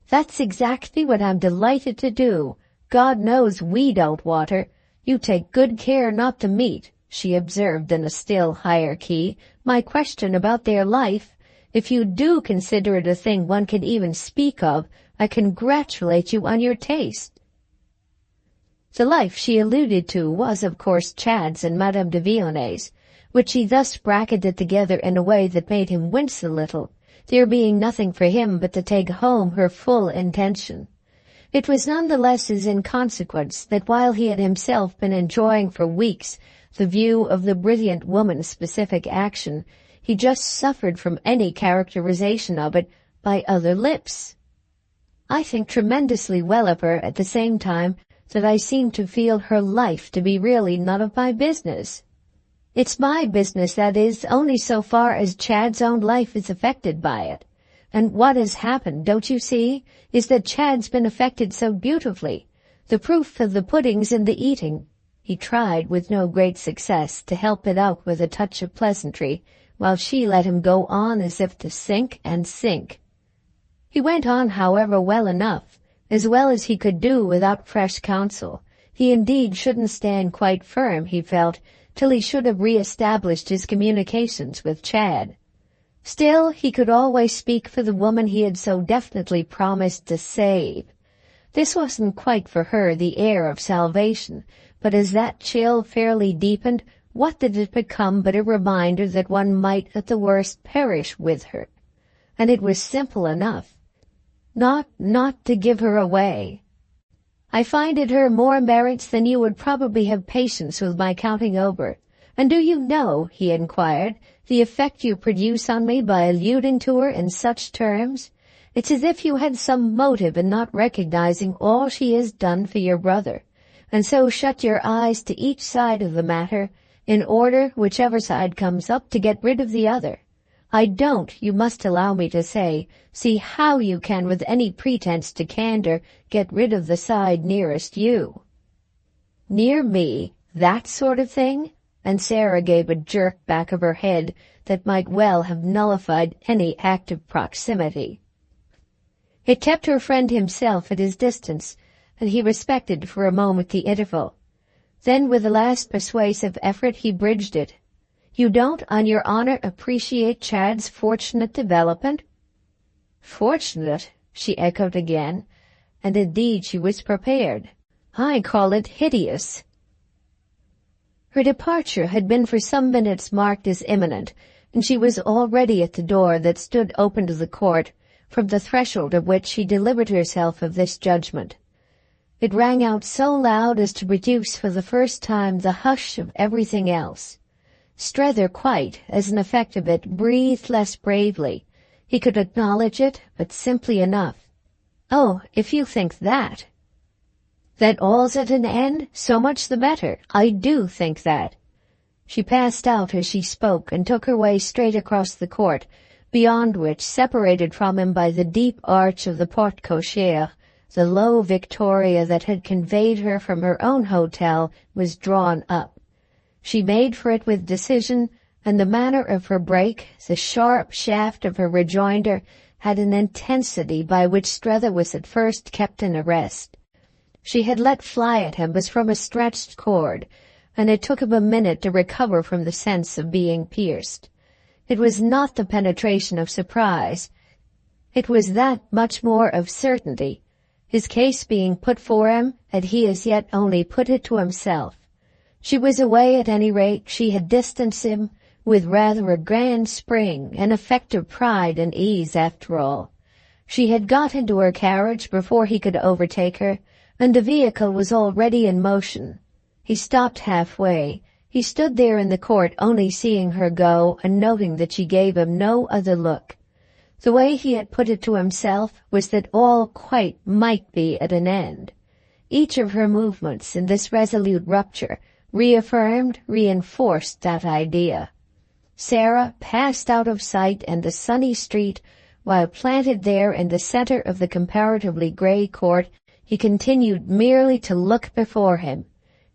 That's exactly what I'm delighted to do. God knows we don't want her. You take good care not to meet, she observed in a still higher key, my question about their life. If you do consider it a thing one can even speak of, I congratulate you on your taste. The life she alluded to was, of course, Chad's and Madame de Vionet's, which he thus bracketed together in a way that made him wince a little, there being nothing for him but to take home her full intention. It was none the less as inconsequence that while he had himself been enjoying for weeks the view of the brilliant woman's specific action, he just suffered from any characterization of it by other lips. I think tremendously well of her at the same time that I seem to feel her life to be really none of my business. It's my business, that is, only so far as Chad's own life is affected by it. And what has happened, don't you see, is that Chad's been affected so beautifully. The proof of the pudding's in the eating. He tried, with no great success, to help it out with a touch of pleasantry, while she let him go on as if to sink and sink. He went on, however, well enough, as well as he could do without fresh counsel. He indeed shouldn't stand quite firm, he felt, till he should have re-established his communications with Chad. Still, he could always speak for the woman he had so definitely promised to save. This wasn't quite for her the air of salvation, but as that chill fairly deepened, what did it become but a reminder that one might at the worst perish with her? And it was simple enough. Not to give her away. I find it her more merits than you would probably have patience with my counting over. And do you know, he inquired, the effect you produce on me by alluding to her in such terms? It's as if you had some motive in not recognizing all she has done for your brother, and so shut your eyes to each side of the matter, in order, whichever side comes up, to get rid of the other. I don't, you must allow me to say, see how you can with any pretense to candor get rid of the side nearest you. Near me, that sort of thing? And Sarah gave a jerk back of her head that might well have nullified any active proximity. It kept her friend himself at his distance, and he respected for a moment the interval. Then with a last persuasive effort he bridged it. You don't, on your honor, appreciate Chad's fortunate development? Fortunate, she echoed again, and indeed she was prepared. I call it hideous. Her departure had been for some minutes marked as imminent, and she was already at the door that stood open to the court, from the threshold of which she delivered herself of this judgment. It rang out so loud as to produce for the first time the hush of everything else. Strether quite, as an effect of it, breathed less bravely. He could acknowledge it, but simply enough. Oh, if you think that. That all's at an end, so much the better. I do think that. She passed out as she spoke and took her way straight across the court, beyond which, separated from him by the deep arch of the porte-cochere, the low victoria that had conveyed her from her own hotel was drawn up. She made for it with decision, and the manner of her break, the sharp shaft of her rejoinder, had an intensity by which Strether was at first kept in arrest. She had let fly at him as from a stretched cord, and it took him a minute to recover from the sense of being pierced. It was not the penetration of surprise. It was that much more of certainty, his case being put for him, and he as yet only put it to himself. She was away at any rate, she had distanced him, with rather a grand spring, an effect of pride and ease after all. She had got into her carriage before he could overtake her, and the vehicle was already in motion. He stopped halfway. He stood there in the court only seeing her go and noting that she gave him no other look. The way he had put it to himself was that all quite might be at an end. Each of her movements in this resolute rupture reaffirmed, reinforced that idea. Sarah passed out of sight in the sunny street, while planted there in the center of the comparatively gray court, he continued merely to look before him.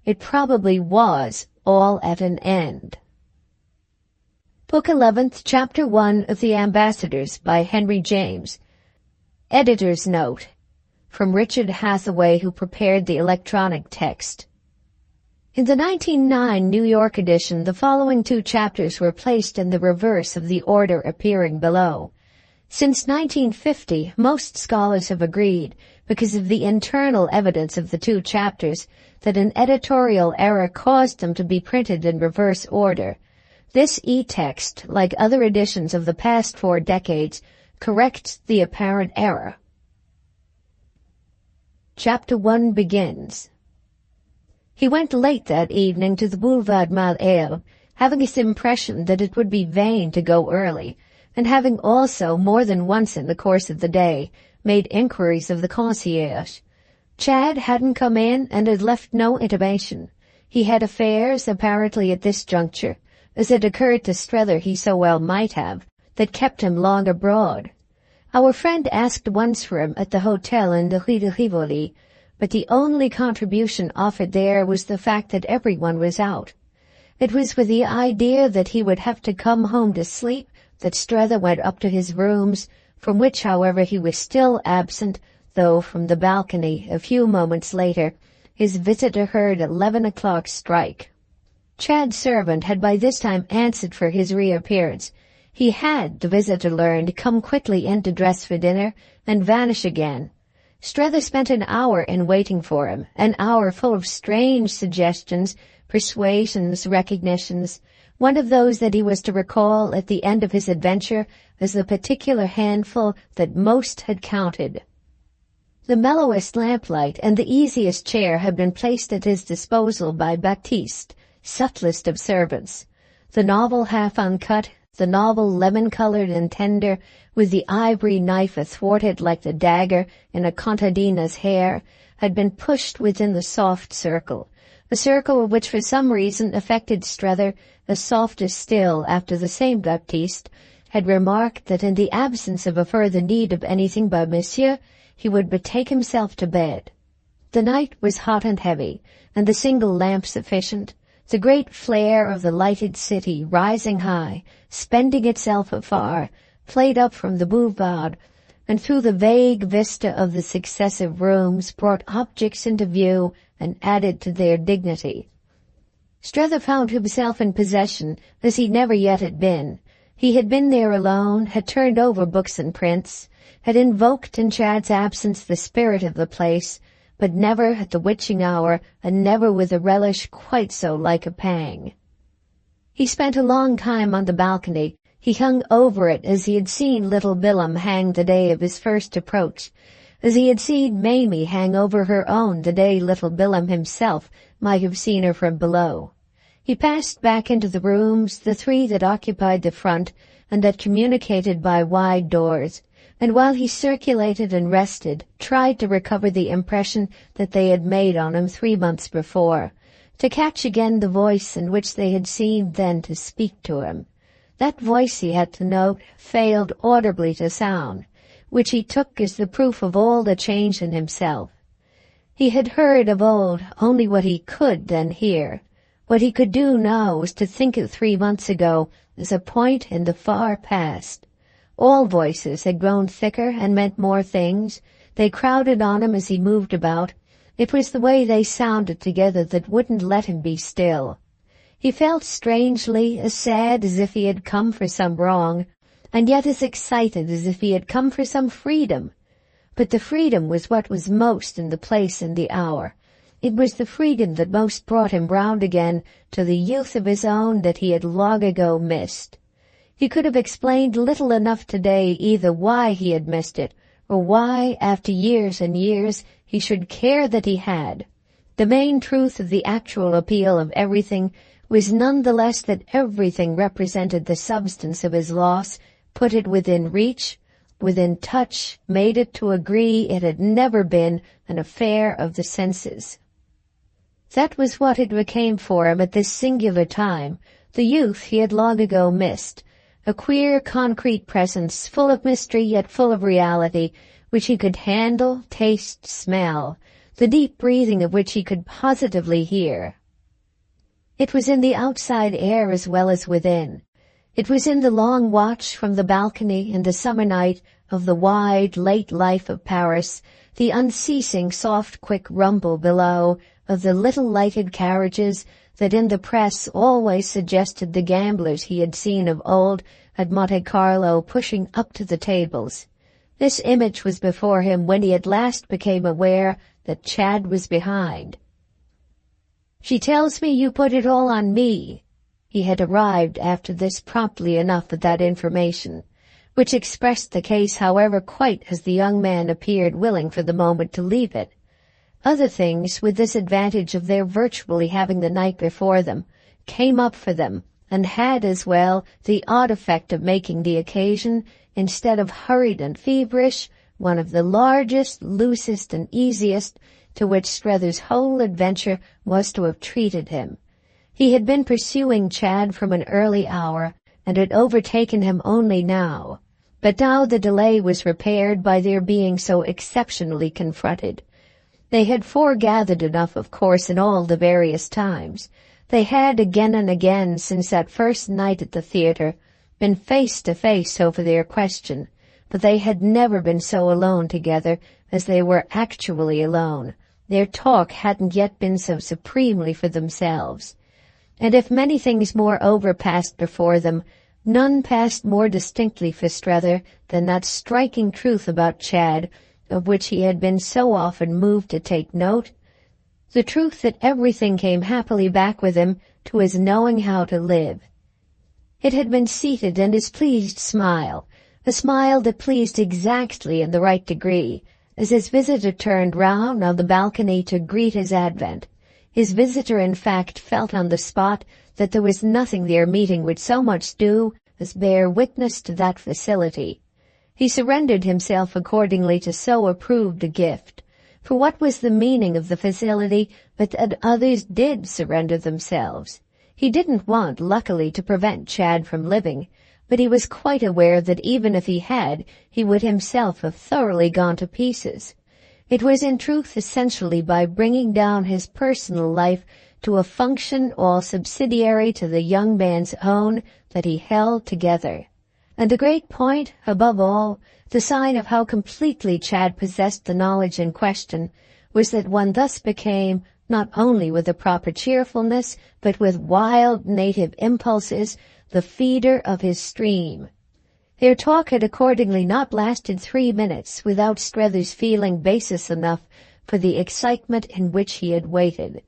It probably was all at an end. Book 11th, Chapter 1 of The Ambassadors by Henry James. Editor's Note. From Richard Hathaway, who prepared the electronic text. In the 1909 New York edition, the following two chapters were placed in the reverse of the order appearing below. Since 1950, most scholars have agreed, because of the internal evidence of the two chapters, that an editorial error caused them to be printed in reverse order. This e-text, like other editions of the past 4 decades, corrects the apparent error. Chapter 1 begins. He went late that evening to the Boulevard Malesherbes, having his impression that it would be vain to go early, and having also, more than once in the course of the day, made inquiries of the concierge. Chad hadn't come in and had left no intimation. He had affairs, apparently at this juncture, as it occurred to Strether he so well might have, that kept him long abroad. Our friend asked once for him at the hotel in the Rue de Rivoli, but the only contribution offered there was the fact that everyone was out. It was with the idea that he would have to come home to sleep that Strether went up to his rooms, from which, however, he was still absent, though from the balcony, a few moments later, his visitor heard 11 o'clock strike. Chad's servant had by this time answered for his reappearance. He had, the visitor learned, come quickly in to dress for dinner and vanish again. Strether spent an hour in waiting for him, an hour full of strange suggestions, persuasions, recognitions, one of those that he was to recall at the end of his adventure as the particular handful that most had counted. The mellowest lamplight and the easiest chair had been placed at his disposal by Baptiste, subtlest of servants. The novel half uncut, the novel lemon-colored and tender, with the ivory knife athwart it like the dagger in a contadina's hair, had been pushed within the soft circle, a circle which for some reason affected Strether as soft as still after the same Baptiste had remarked that in the absence of a further need of anything by Monsieur, he would betake himself to bed. The night was hot and heavy, and the single lamp sufficient. The great flare of the lighted city, rising high, spending itself afar, played up from the boulevard, and through the vague vista of the successive rooms brought objects into view and added to their dignity. Strether found himself in possession as he never yet had been. He had been there alone, had turned over books and prints, had invoked in Chad's absence the spirit of the place, but never at the witching hour, and never with a relish quite so like a pang. He spent a long time on the balcony. He hung over it as he had seen little Billum hang the day of his first approach, as he had seen Mamie hang over her own the day little Billum himself might have seen her from below. He passed back into the rooms, the three that occupied the front and that communicated by wide doors, and while he circulated and rested, tried to recover the impression that they had made on him 3 months before, to catch again the voice in which they had seemed then to speak to him. That voice, he had to note, failed audibly to sound, which he took as the proof of all the change in himself. He had heard of old only what he could then hear. What he could do now was to think of 3 months ago as a point in the far past. All voices had grown thicker and meant more things. They crowded on him as he moved about. It was the way they sounded together that wouldn't let him be still. He felt strangely as sad as if he had come for some wrong, and yet as excited as if he had come for some freedom. But the freedom was what was most in the place and the hour. It was the freedom that most brought him round again to the youth of his own that he had long ago missed. He could have explained little enough today either why he had missed it, or why, after years and years, he should care that he had. The main truth of the actual appeal of everything was none the less that everything represented the substance of his loss, put it within reach, within touch, made it to agree it had never been an affair of the senses. That was what it became for him at this singular time, the youth he had long ago missed, a queer concrete presence, full of mystery yet full of reality, which he could handle, taste, smell, the deep breathing of which he could positively hear. It was in the outside air as well as within. It was in the long watch from the balcony in the summer night of the wide, late life of Paris, the unceasing soft, quick rumble below of the little lighted carriages that in the press always suggested the gamblers he had seen of old at Monte Carlo pushing up to the tables. This image was before him when he at last became aware that Chad was behind. "She tells me you put it all on me." He had arrived after this promptly enough at that information, which expressed the case, however, quite as the young man appeared willing for the moment to leave it. Other things, with this advantage of their virtually having the night before them, came up for them, and had as well the odd effect of making the occasion, instead of hurried and feverish, one of the largest, loosest, and easiest to which Strether's whole adventure was to have treated him. He had been pursuing Chad from an early hour, and had overtaken him only now. But now the delay was repaired by their being so exceptionally confronted. They had foregathered enough, of course, in all the various times. They had again and again, since that first night at the theatre, been face to face over their question, but they had never been so alone together as they were actually alone. Their talk hadn't yet been so supremely for themselves. And if many things moreover passed before them, none passed more distinctly for Strether than that striking truth about Chad, of which he had been so often moved to take note, the truth that everything came happily back with him to his knowing how to live. It had been seated in his pleased smile, a smile that pleased exactly in the right degree, as his visitor turned round on the balcony to greet his advent. His visitor in fact felt on the spot that there was nothing their meeting would so much do as bear witness to that facility. He surrendered himself accordingly to so approved a gift. For what was the meaning of the facility but that others did surrender themselves? He didn't want, luckily, to prevent Chad from living, but he was quite aware that even if he had, he would himself have thoroughly gone to pieces. It was in truth essentially by bringing down his personal life to a function all subsidiary to the young man's own that he held together. And the great point, above all, the sign of how completely Chad possessed the knowledge in question, was that one thus became, not only with a proper cheerfulness, but with wild native impulses, the feeder of his stream. Their talk had accordingly not lasted 3 minutes without Strether's feeling basis enough for the excitement in which he had waited.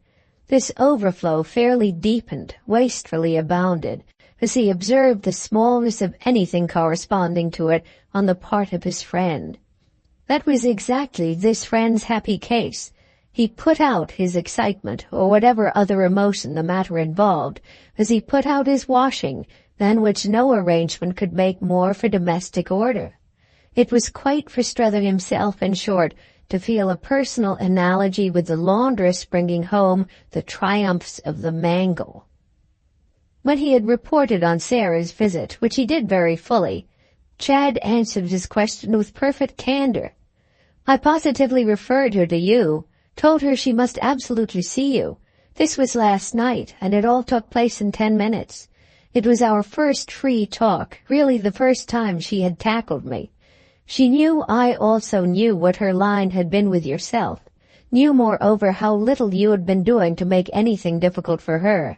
This overflow fairly deepened, wastefully abounded, as he observed the smallness of anything corresponding to it on the part of his friend. That was exactly this friend's happy case. He put out his excitement, or whatever other emotion the matter involved, as he put out his washing, than which no arrangement could make more for domestic order. It was quite for Strether himself, in short, to feel a personal analogy with the laundress bringing home the triumphs of the mangle. When he had reported on Sarah's visit, which he did very fully, Chad answered his question with perfect candor. "I positively referred her to you, told her she must absolutely see you. This was last night, and it all took place in 10 minutes. It was our first free talk, really the first time she had tackled me. She knew I also knew what her line had been with yourself, knew moreover how little you had been doing to make anything difficult for her.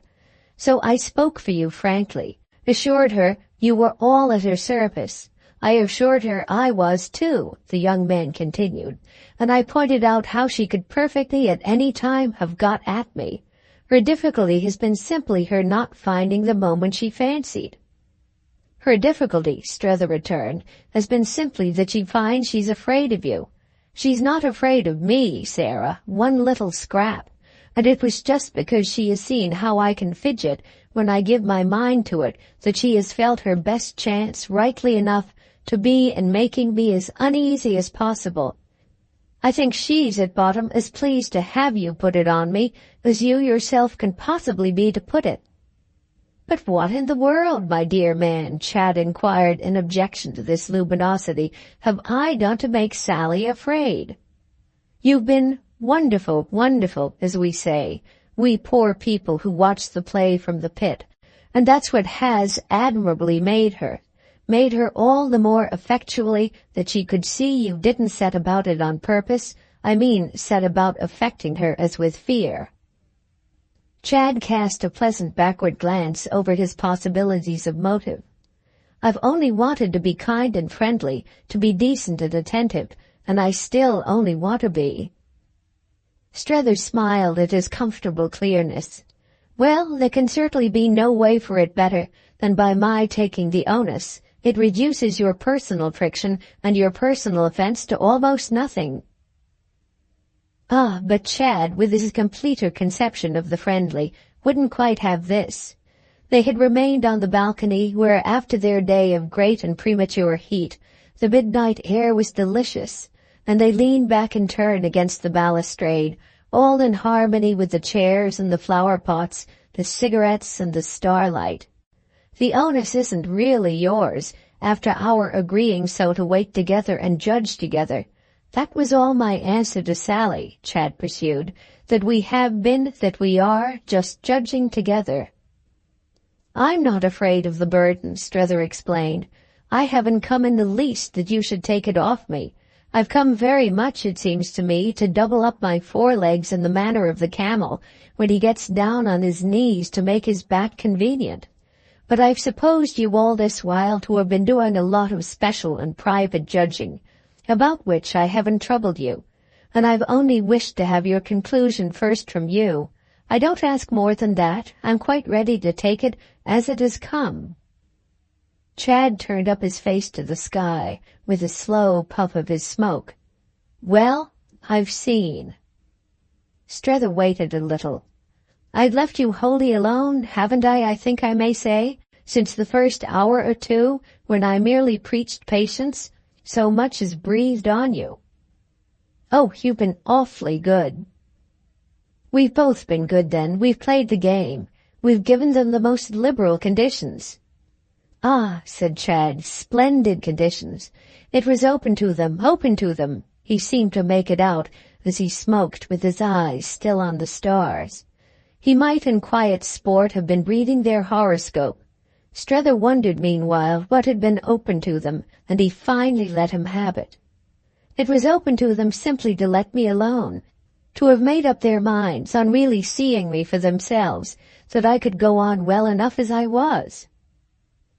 So I spoke for you frankly, assured her you were all at her service. I assured her I was too," the young man continued, "and I pointed out how she could perfectly at any time have got at me. Her difficulty has been simply her not finding the moment she fancied." "Her difficulty," Strether returned, "has been simply that she finds she's afraid of you. She's not afraid of me, Sarah, one little scrap. And it was just because she has seen how I can fidget when I give my mind to it that she has felt her best chance, rightly enough, to be in making me as uneasy as possible. I think she's at bottom as pleased to have you put it on me as you yourself can possibly be to put it." "But what in the world, my dear man," Chad inquired in objection to this luminosity, "have I done to make Sally afraid?" "You've been wonderful, as we say, we poor people who watch the play from the pit, and that's what has admirably made her all the more effectually that she could see you didn't set about it on purpose, set about affecting her as with fear." Chad cast a pleasant backward glance over his possibilities of motive. "I've only wanted to be kind and friendly, to be decent and attentive, and I still only want to be." Strether smiled at his comfortable clearness. "Well, there can certainly be no way for it better than by my taking the onus. It reduces your personal friction and your personal offense to almost nothing." But Chad, with his completer conception of the friendly, wouldn't quite have this. They had remained on the balcony where, after their day of great and premature heat, the midnight air was delicious, and they leaned back in turn against the balustrade, all in harmony with the chairs and the flower-pots, the cigarettes and the starlight. "The onus isn't really yours, after our agreeing so to wait together and judge together. That was all my answer to Sally," Chad pursued, "that we have been, that we are, just judging together." "I'm not afraid of the burden," Strether explained. "I haven't come in the least that you should take it off me. I've come very much, it seems to me, to double up my forelegs in the manner of the camel when he gets down on his knees to make his back convenient. But I've supposed you all this while to have been doing a lot of special and private judging, about which I haven't troubled you, and I've only wished to have your conclusion first from you. I don't ask more than that. I'm quite ready to take it as it has come." Chad turned up his face to the sky with a slow puff of his smoke. Well, I've seen. Strether waited a little. I've left you wholly alone, haven't I think I may say, since the first hour or two, when I merely preached patience, so much as breathed on you. Oh, you've been awfully good. We've both been good then. We've played the game. We've given them the most liberal conditions. Ah, said Chad, splendid conditions. It was open to them. He seemed to make it out as he smoked with his eyes still on the stars. He might in quiet sport have been reading their horoscope. Strether wondered meanwhile what had been open to them, and he finally let him have it. It was open to them simply to let me alone, to have made up their minds on really seeing me for themselves, so that I could go on well enough as I was.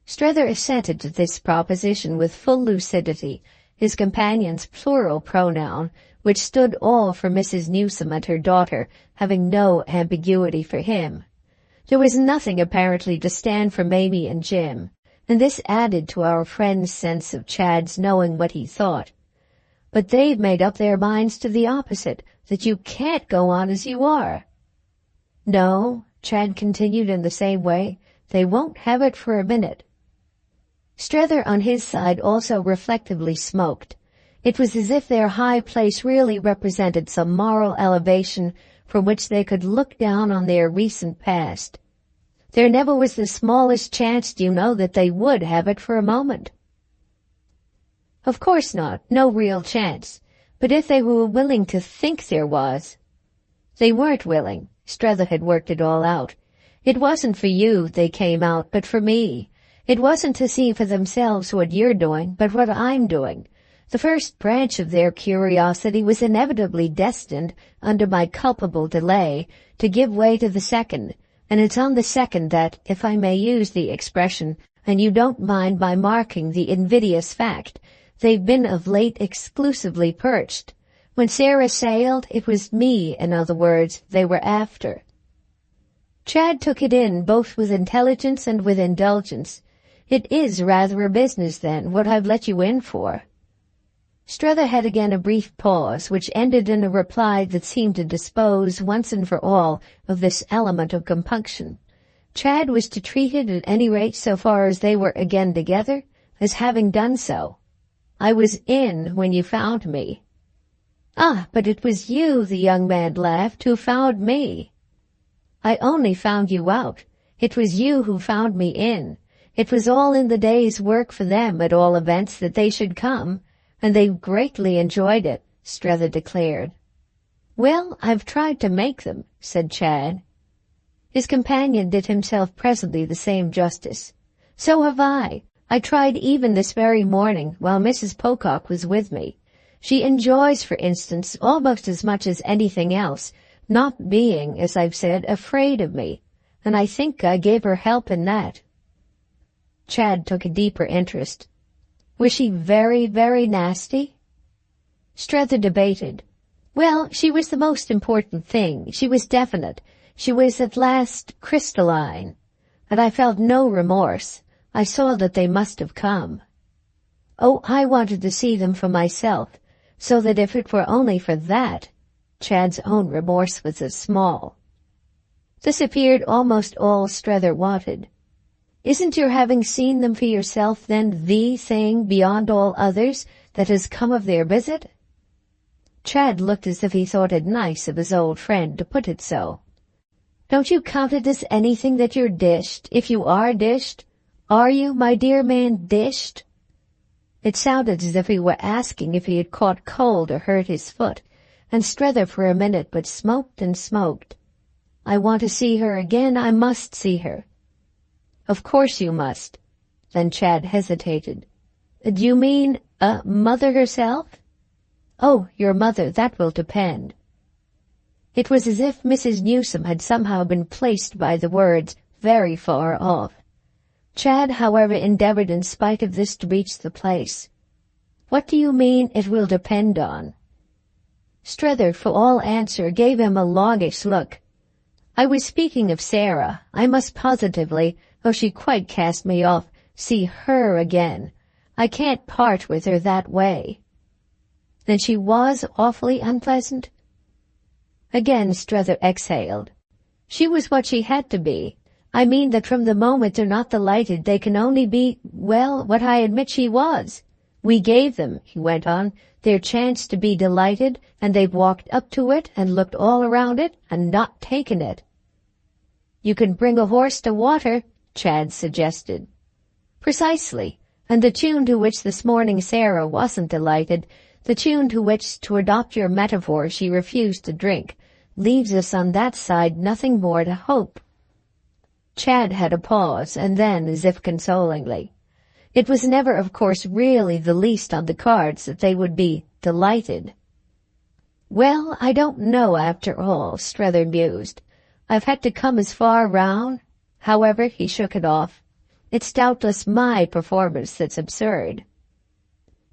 Strether assented to this proposition with full lucidity, his companion's plural pronoun, which stood all for Mrs. Newsome and her daughter, having no ambiguity for him. There was nothing apparently to stand for Mamie and Jim, and this added to our friend's sense of Chad's knowing what he thought. But they've made up their minds to the opposite, that you can't go on as you are. No, Chad continued in the same way, they won't have it for a minute. Strether on his side also reflectively smoked. It was as if their high place really represented some moral elevation from which they could look down on their recent past. There never was the smallest chance, that they would have it for a moment. Of course not, no real chance. But if they were willing to think there was. They weren't willing. Strether had worked it all out. It wasn't for you they came out, but for me. It wasn't to see for themselves what you're doing, but what I'm doing. The first branch of their curiosity was inevitably destined, under my culpable delay, to give way to the second, and it's on the second that, if I may use the expression, and you don't mind my marking the invidious fact, they've been of late exclusively perched. When Sarah sailed, it was me, in other words, they were after. Chad took it in both with intelligence and with indulgence. It is rather a business, then, what I've let you in for. Strether had again a brief pause, which ended in a reply that seemed to dispose once and for all of this element of compunction. Chad was to treat it, at any rate so far as they were again together, as having done so. I was in when you found me. Ah, but it was you, the young man laughed, who found me. I only found you out. It was you who found me in. It was all in the day's work for them, at all events, that they should come, and they greatly enjoyed it, Strether declared. Well, I've tried to make them, said Chad. His companion did himself presently the same justice. So have I. I tried even this very morning, while Mrs. Pocock was with me. She enjoys, for instance, almost as much as anything else, not being, as I've said, afraid of me, and I think I gave her help in that. Chad took a deeper interest. Was she very, very nasty? Strether debated. Well, she was the most important thing. She was definite. She was at last crystalline. And I felt no remorse. I saw that they must have come. Oh, I wanted to see them for myself, so that if it were only for that, Chad's own remorse was as small. This appeared almost all Strether wanted. Isn't your having seen them for yourself, then, the thing beyond all others that has come of their visit? Chad looked as if he thought it nice of his old friend to put it so. Don't you count it as anything that you're dished, if you are dished? Are you, my dear man, dished? It sounded as if he were asking if he had caught cold or hurt his foot, and Strether for a minute but smoked and smoked. I want to see her again. I must see her. Of course you must. Then Chad hesitated. Do you mean, mother herself? Oh, your mother, that will depend. It was as if Mrs. Newsome had somehow been placed by the words very far off. Chad, however, endeavored in spite of this to reach the place. What do you mean, it will depend on? Strether, for all answer, gave him a longish look. I was speaking of Sarah. I must positively, though she quite cast me off, see her again. I can't part with her that way. Then she was awfully unpleasant? Again Strether exhaled. She was what she had to be. I mean that from the moment they're not delighted, they can only be, well, what I admit she was. We gave them, he went on, their chance to be delighted, and they've walked up to it and looked all around it and not taken it. You can bring a horse to water, Chad suggested. Precisely, and the tune to which this morning Sarah wasn't delighted, the tune to which, to adopt your metaphor, she refused to drink, leaves us on that side nothing more to hope. Chad had a pause, and then, as if consolingly, it was never, of course, really the least on the cards that they would be delighted. Well, I don't know after all, Strether mused. I've had to come as far round. However, he shook it off. It's doubtless my performance that's absurd.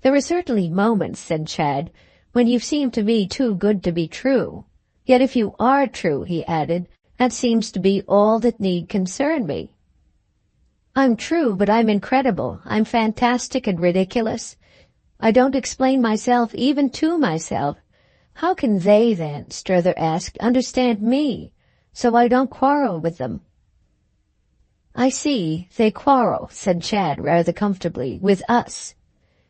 There are certainly moments, said Chad, when you seem to me too good to be true. Yet if you are true, he added, that seems to be all that need concern me. I'm true, but I'm incredible. I'm fantastic and ridiculous. I don't explain myself even to myself. How can they then, Strether asked, understand me, so I don't quarrel with them? I see, they quarrel, said Chad rather comfortably, with us.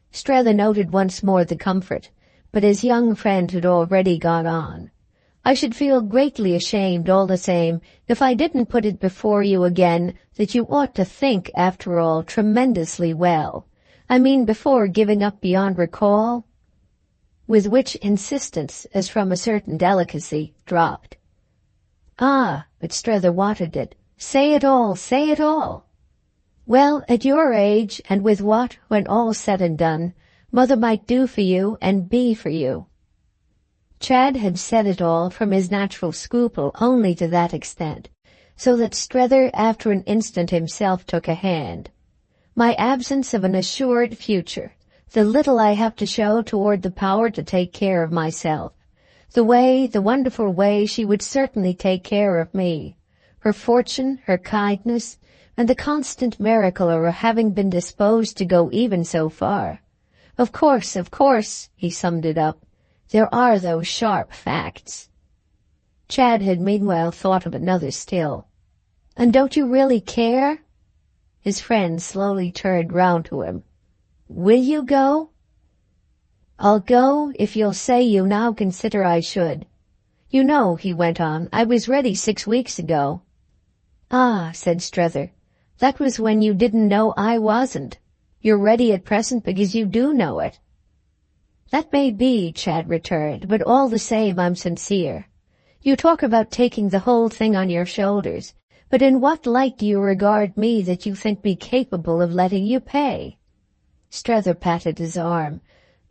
Strether noted once more the comfort, but his young friend had already gone on. I should feel greatly ashamed all the same if I didn't put it before you again that you ought to think, after all, tremendously well. I mean before giving up beyond recall. With which insistence, as from a certain delicacy, dropped. Ah, but Strether wanted it. Say it all, say it all. Well, at your age, and with what, when all's said and done, Mother might do for you and be for you. Chad had said it all from his natural scruple only to that extent, so that Strether after an instant himself took a hand. My absence of an assured future, the little I have to show toward the power to take care of myself, the wonderful way she would certainly take care of me, her fortune, her kindness, and the constant miracle of her having been disposed to go even so far. Of course, he summed it up. There are those sharp facts. Chad had meanwhile thought of another still. And don't you really care? His friend slowly turned round to him. Will you go? I'll go if you'll say you now consider I should. You know, he went on, I was ready 6 weeks ago. Ah, said Strether, that was when you didn't know I wasn't. You're ready at present because you do know it. That may be, Chad returned, but all the same I'm sincere. You talk about taking the whole thing on your shoulders, but in what light do you regard me that you think me capable of letting you pay? Strether patted his arm,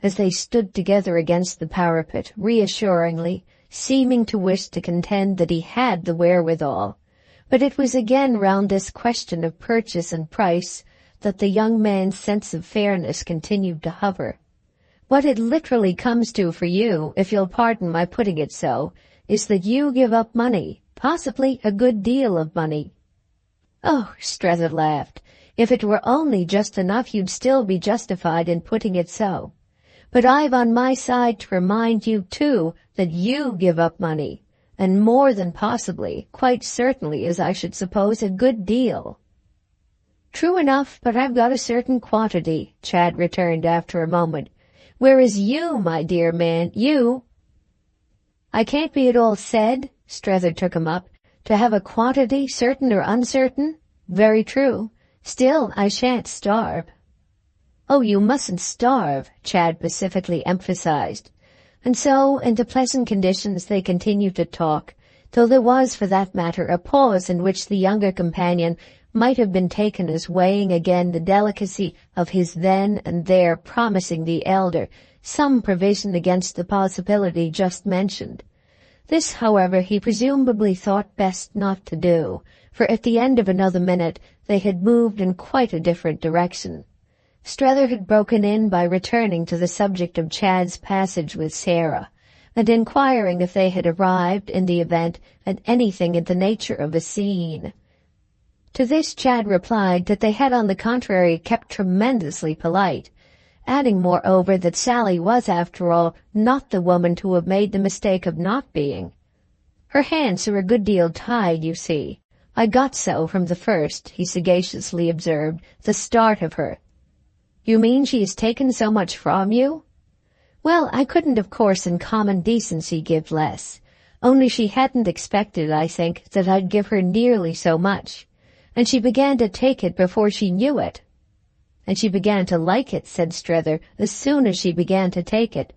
as they stood together against the parapet, reassuringly, seeming to wish to contend that he had the wherewithal. But it was again round this question of purchase and price that the young man's sense of fairness continued to hover. What it literally comes to for you, if you'll pardon my putting it so, is that you give up money, possibly a good deal of money. Oh, Strether laughed. If it were only just enough, you'd still be justified in putting it so. But I've on my side to remind you, too, that you give up money, and more than possibly, quite certainly, as I should suppose, a good deal. True enough, but I've got a certain quantity, Chad returned after a moment. Whereas you, my dear man, you— I can't be at all said, Strether took him up, to have a quantity, certain or uncertain. Very true. Still, I shan't starve. Oh, you mustn't starve, Chad pacifically emphasized. And so, in the pleasant conditions, they continued to talk, though there was, for that matter, a pause in which the younger companion might have been taken as weighing again the delicacy of his then and there promising the elder some provision against the possibility just mentioned. This, however, he presumably thought best not to do, for at the end of another minute they had moved in quite a different direction. Strether had broken in by returning to the subject of Chad's passage with Sarah, and inquiring if they had arrived, in the event, at anything in the nature of a scene. To this Chad replied that they had on the contrary kept tremendously polite, adding moreover that Sally was, after all, not the woman to have made the mistake of not being. Her hands are a good deal tied, you see. I got so from the first, he sagaciously observed, the start of her. You mean she has taken so much from you? Well, I couldn't, of course, in common decency give less. Only she hadn't expected, I think, that I'd give her nearly so much. And she began to take it before she knew it. And she began to like it, said Strether, as soon as she began to take it.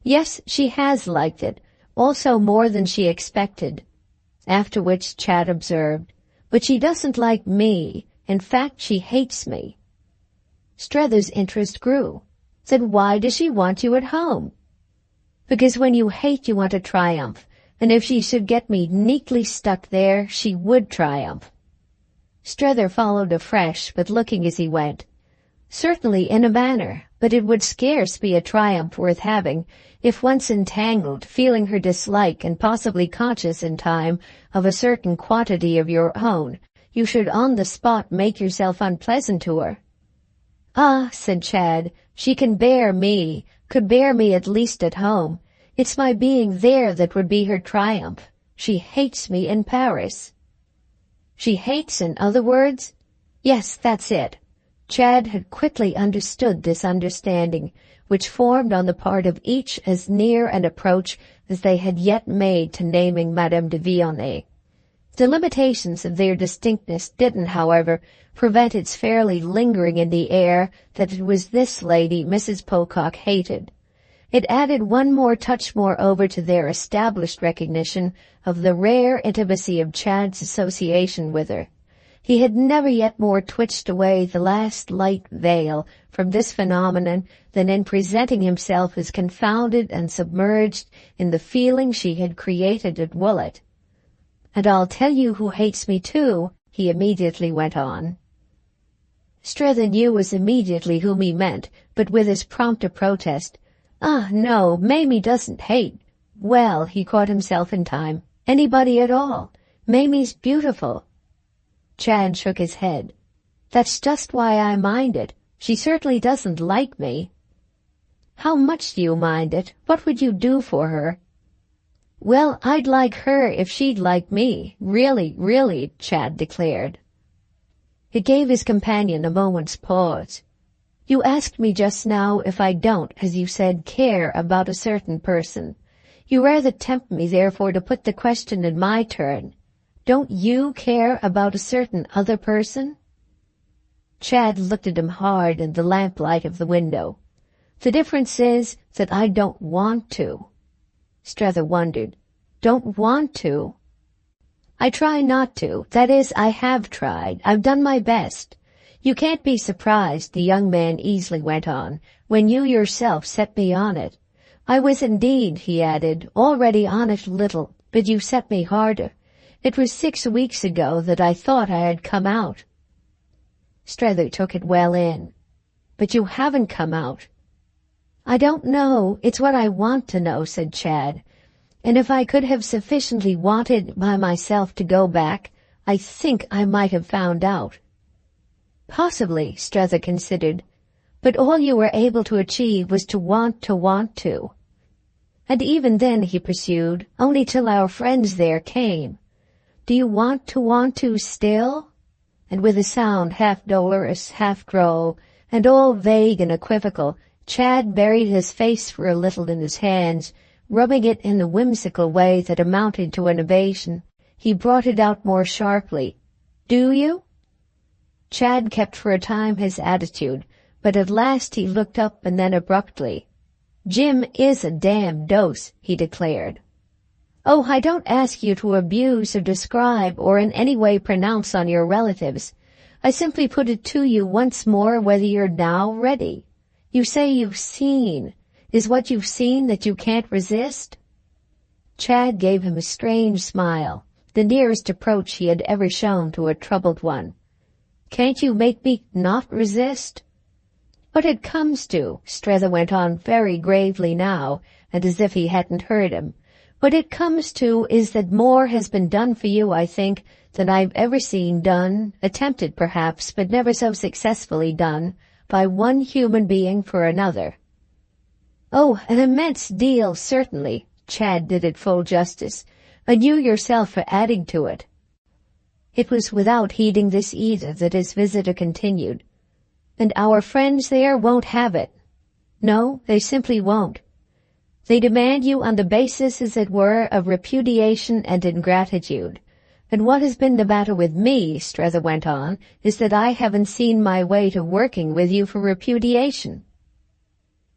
Yes, she has liked it, also more than she expected. After which Chad observed, but she doesn't like me. In fact, she hates me. Strether's interest grew. Then why does she want you at home? Because when you hate, you want to triumph, and if she should get me neatly stuck there, she would triumph. Strether followed afresh, but looking as he went. Certainly in a manner, but it would scarce be a triumph worth having, if once entangled, feeling her dislike and possibly conscious in time of a certain quantity of your own, you should on the spot make yourself unpleasant to her. Ah, said Chad, she can bear me, could bear me at least at home. It's my being there that would be her triumph. She hates me in Paris. She hates, in other words? Yes, that's it. Chad had quickly understood this understanding, which formed on the part of each as near an approach as they had yet made to naming Madame de Vionnet. The limitations of their distinctness didn't, however, prevent its fairly lingering in the air that it was this lady Mrs. Pocock hated. It added one more touch moreover to their established recognition of the rare intimacy of Chad's association with her. He had never yet more twitched away the last light veil from this phenomenon than in presenting himself as confounded and submerged in the feeling she had created at Woollett. And I'll tell you who hates me too, he immediately went on. Strether knew as immediately whom he meant, but with as prompt a protest. Ah, no, Mamie doesn't hate. Well, he caught himself in time. Anybody at all. Mamie's beautiful. Chad shook his head. That's just why I mind it. She certainly doesn't like me. How much do you mind it? What would you do for her? Well, I'd like her if she'd like me. Really, really, Chad declared. It gave his companion a moment's pause. You asked me just now if I don't, as you said, care about a certain person. You rather tempt me, therefore, to put the question in my turn. Don't you care about a certain other person? Chad looked at him hard in the lamplight of the window. The difference is that I don't want to. Strether wondered. Don't want to? I try not to. That is, I have tried. I've done my best. You can't be surprised, the young man easily went on, when you yourself set me on it. I was indeed, he added, already on it a little, but you set me harder. It was 6 weeks ago that I thought I had come out. Strether took it well in. But you haven't come out. I don't know. It's what I want to know, said Chad. And if I could have sufficiently wanted by myself to go back, I think I might have found out. Possibly, Strether considered. But all you were able to achieve was to want to. And even then, he pursued, only till our friends there came. Do you want to still? And with a sound half dolorous, half droll, and all vague and equivocal, Chad buried his face for a little in his hands, rubbing it in the whimsical way that amounted to an ovation. He brought it out more sharply. Do you? Chad kept for a time his attitude, but at last he looked up and then abruptly. Jim is a damn dose, he declared. Oh, I don't ask you to abuse or describe or in any way pronounce on your relatives. I simply put it to you once more whether you're now ready. You say you've seen. Is what you've seen that you can't resist? Chad gave him a strange smile, the nearest approach he had ever shown to a troubled one. Can't you make me not resist? What it comes to, Strether went on very gravely now, and as if he hadn't heard him, what it comes to is that more has been done for you, I think, than I've ever seen done, attempted perhaps, but never so successfully done, by one human being for another. Oh, an immense deal, certainly. Chad did it full justice, and you yourself are adding to it. It was without heeding this either that his visitor continued. And our friends there won't have it. No, they simply won't. They demand you on the basis, as it were, of repudiation and ingratitude. And what has been the matter with me, Strether went on, is that I haven't seen my way to working with you for repudiation.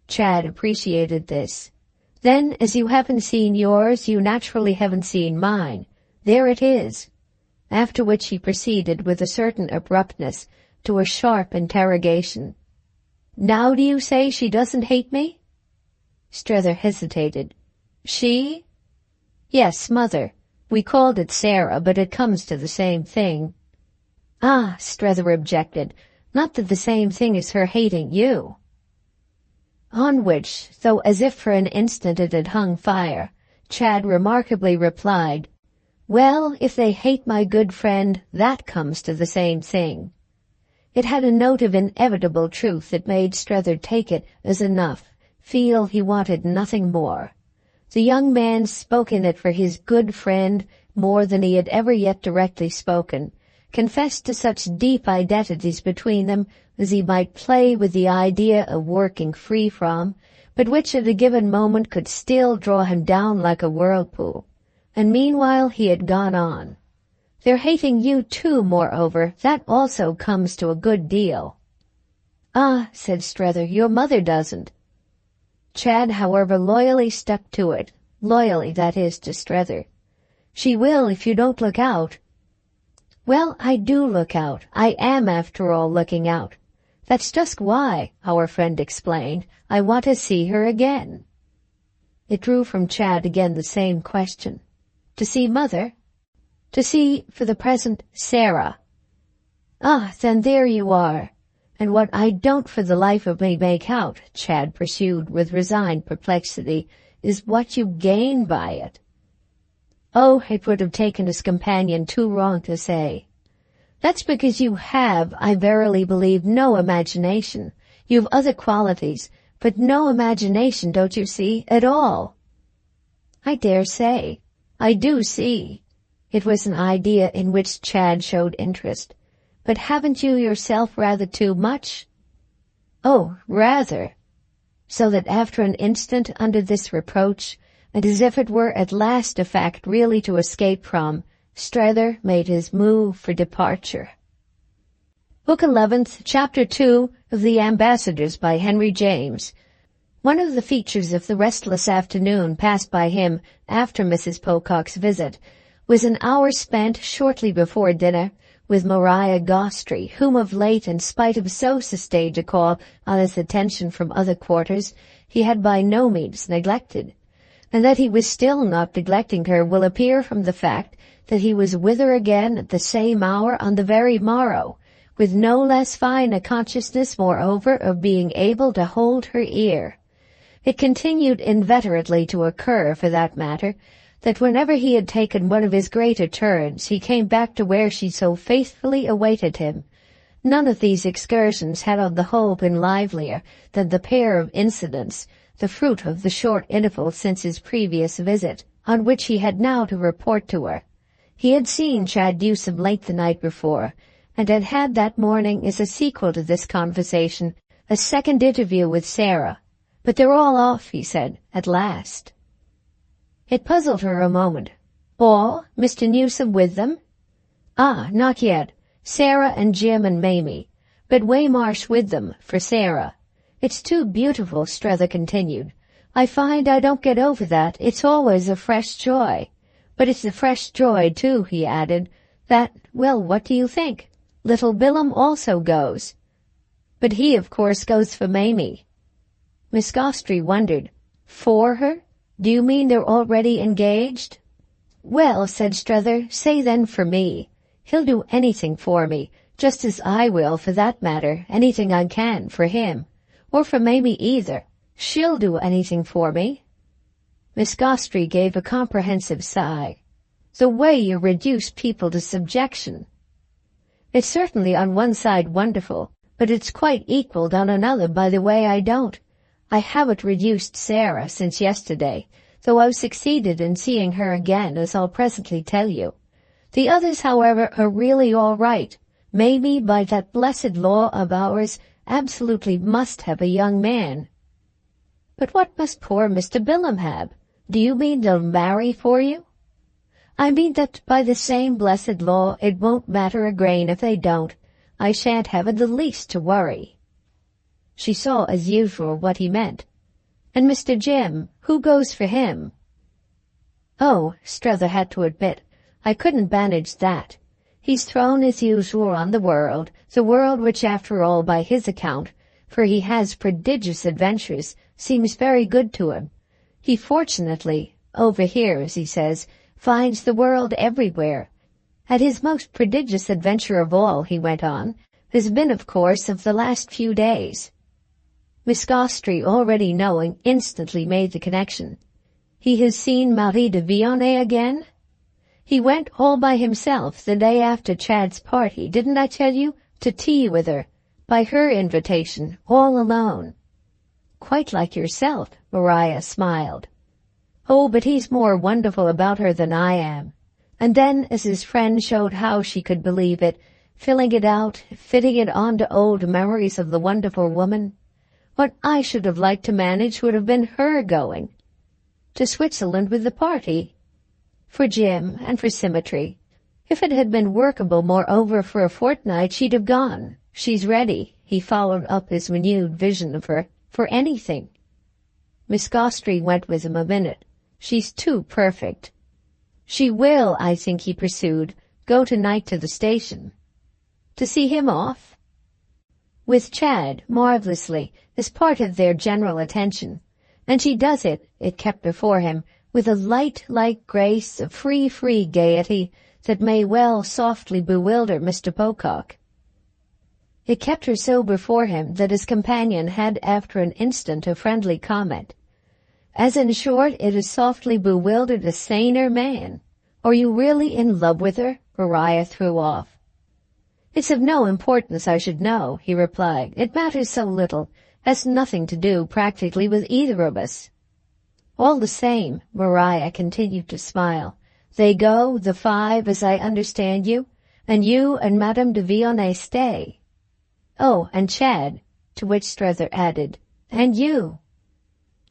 Chad appreciated this. Then, as you haven't seen yours, you naturally haven't seen mine. There it is. After which he proceeded with a certain abruptness to a sharp interrogation. Now do you say she doesn't hate me? Strether hesitated. She? Yes, Mother. We called it Sarah, but it comes to the same thing. Ah, Strether objected, not to the same thing as her hating you. On which, though as if for an instant it had hung fire, Chad remarkably replied, Well, if they hate my good friend, that comes to the same thing. It had a note of inevitable truth that made Strether take it as enough, feel he wanted nothing more. The young man spoke in it for his good friend more than he had ever yet directly spoken, confessed to such deep identities between them as he might play with the idea of working free from, but which at a given moment could still draw him down like a whirlpool. And meanwhile he had gone on. They're hating you too, moreover, that also comes to a good deal. Ah, said Strether, your mother doesn't. Chad, however, loyally stuck to it, loyally, that is, to Strether. She will if you don't look out. Well, I do look out. I am, after all, looking out. That's just why, our friend explained, I want to see her again. It drew from Chad again the same question. To see Mother? To see, for the present, Sarah. Ah, then there you are. And what I don't for the life of me make out, Chad pursued with resigned perplexity, is what you gain by it. Oh, it would have taken his companion too long to say. That's because you have, I verily believe, no imagination. You've other qualities, but no imagination, don't you see, at all. I dare say. I do see. It was an idea in which Chad showed interest. But haven't you yourself rather too much? Oh, rather. So that after an instant under this reproach, and as if it were at last a fact really to escape from, Strether made his move for departure. Book 11th, Chapter 2 of The Ambassadors by Henry James. One of the features of the restless afternoon passed by him after Mrs. Pocock's visit was an hour spent shortly before dinner with Maria Gostry, whom of late, in spite of so sustained a call on his attention from other quarters, he had by no means neglected. And that he was still not neglecting her will appear from the fact that he was with her again at the same hour on the very morrow, with no less fine a consciousness, moreover, of being able to hold her ear. It continued inveterately to occur, for that matter, that whenever he had taken one of his greater turns, he came back to where she so faithfully awaited him. None of these excursions had on the whole been livelier than the pair of incidents, the fruit of the short interval since his previous visit, on which he had now to report to her. He had seen Chad Newsome late the night before, and had had that morning, as a sequel to this conversation, a second interview with Sarah. But they're all off, he said, at last. It puzzled her a moment. All? Mr. Newsome with them? Ah, not yet. Sarah and Jim and Mamie. But Waymarsh with them, for Sarah. It's too beautiful, Strether continued. I find I don't get over that. It's always a fresh joy. But it's a fresh joy, too, he added, that, well, what do you think? Little Billum also goes. But he, of course, goes for Mamie. Miss Gostry wondered. For her? Do you mean they're already engaged? Well, said Strether, say then for me. He'll do anything for me, just as I will, for that matter, anything I can for him. Or for Mamie either. She'll do anything for me. Miss Gostry gave a comprehensive sigh. The way you reduce people to subjection. It's certainly on one side wonderful, but it's quite equalled on another by the way I don't. I haven't reduced Sarah since yesterday, though I've succeeded in seeing her again, as I'll presently tell you. The others, however, are really all right. Maybe by that blessed law of ours, absolutely must have a young man. But what must poor Mr. Bilham have? Do you mean they'll marry for you? I mean that by the same blessed law it won't matter a grain if they don't. I shan't have the least to worry. She saw as usual what he meant. And Mr. Jim, who goes for him? Oh, Strether had to admit, I couldn't manage that. He's thrown as usual on the world which after all by his account, for he has prodigious adventures, seems very good to him. He fortunately overhears, he says, finds the world everywhere. At his most prodigious adventure of all, he went on, has been, of course, of the last few days. Miss Gostrey, already knowing, instantly made the connection. He has seen Marie de Vionnet again? He went all by himself the day after Chad's party, didn't I tell you, to tea with her, by her invitation, all alone. Quite like yourself, Maria smiled. Oh, but he's more wonderful about her than I am. And then, as his friend showed how she could believe it, filling it out, fitting it on to old memories of the wonderful woman, what I should have liked to manage would have been her going to Switzerland with the party, for Jim and for symmetry. If it had been workable, moreover, for a fortnight, she'd have gone. She's ready, he followed up his renewed vision of her, for anything. Miss Gostrey went with him a minute. She's too perfect. She will, I think, he pursued, go tonight to the station. To see him off? With Chad, marvellously, as part of their general attention. And she does it, it kept before him, with a light grace, a free gaiety that may well softly bewilder Mr. Pocock. It kept her so before him that his companion had after an instant a friendly comment. As in short, it has softly bewildered a saner man. Are you really in love with her? Maria threw off. It's of no importance I should know, he replied. It matters so little, has nothing to do practically with either of us. All the same, Maria continued to smile. They go, the five, as I understand you, and you and Madame de Vionnet stay. Oh, and Chad, to which Strether added, and you.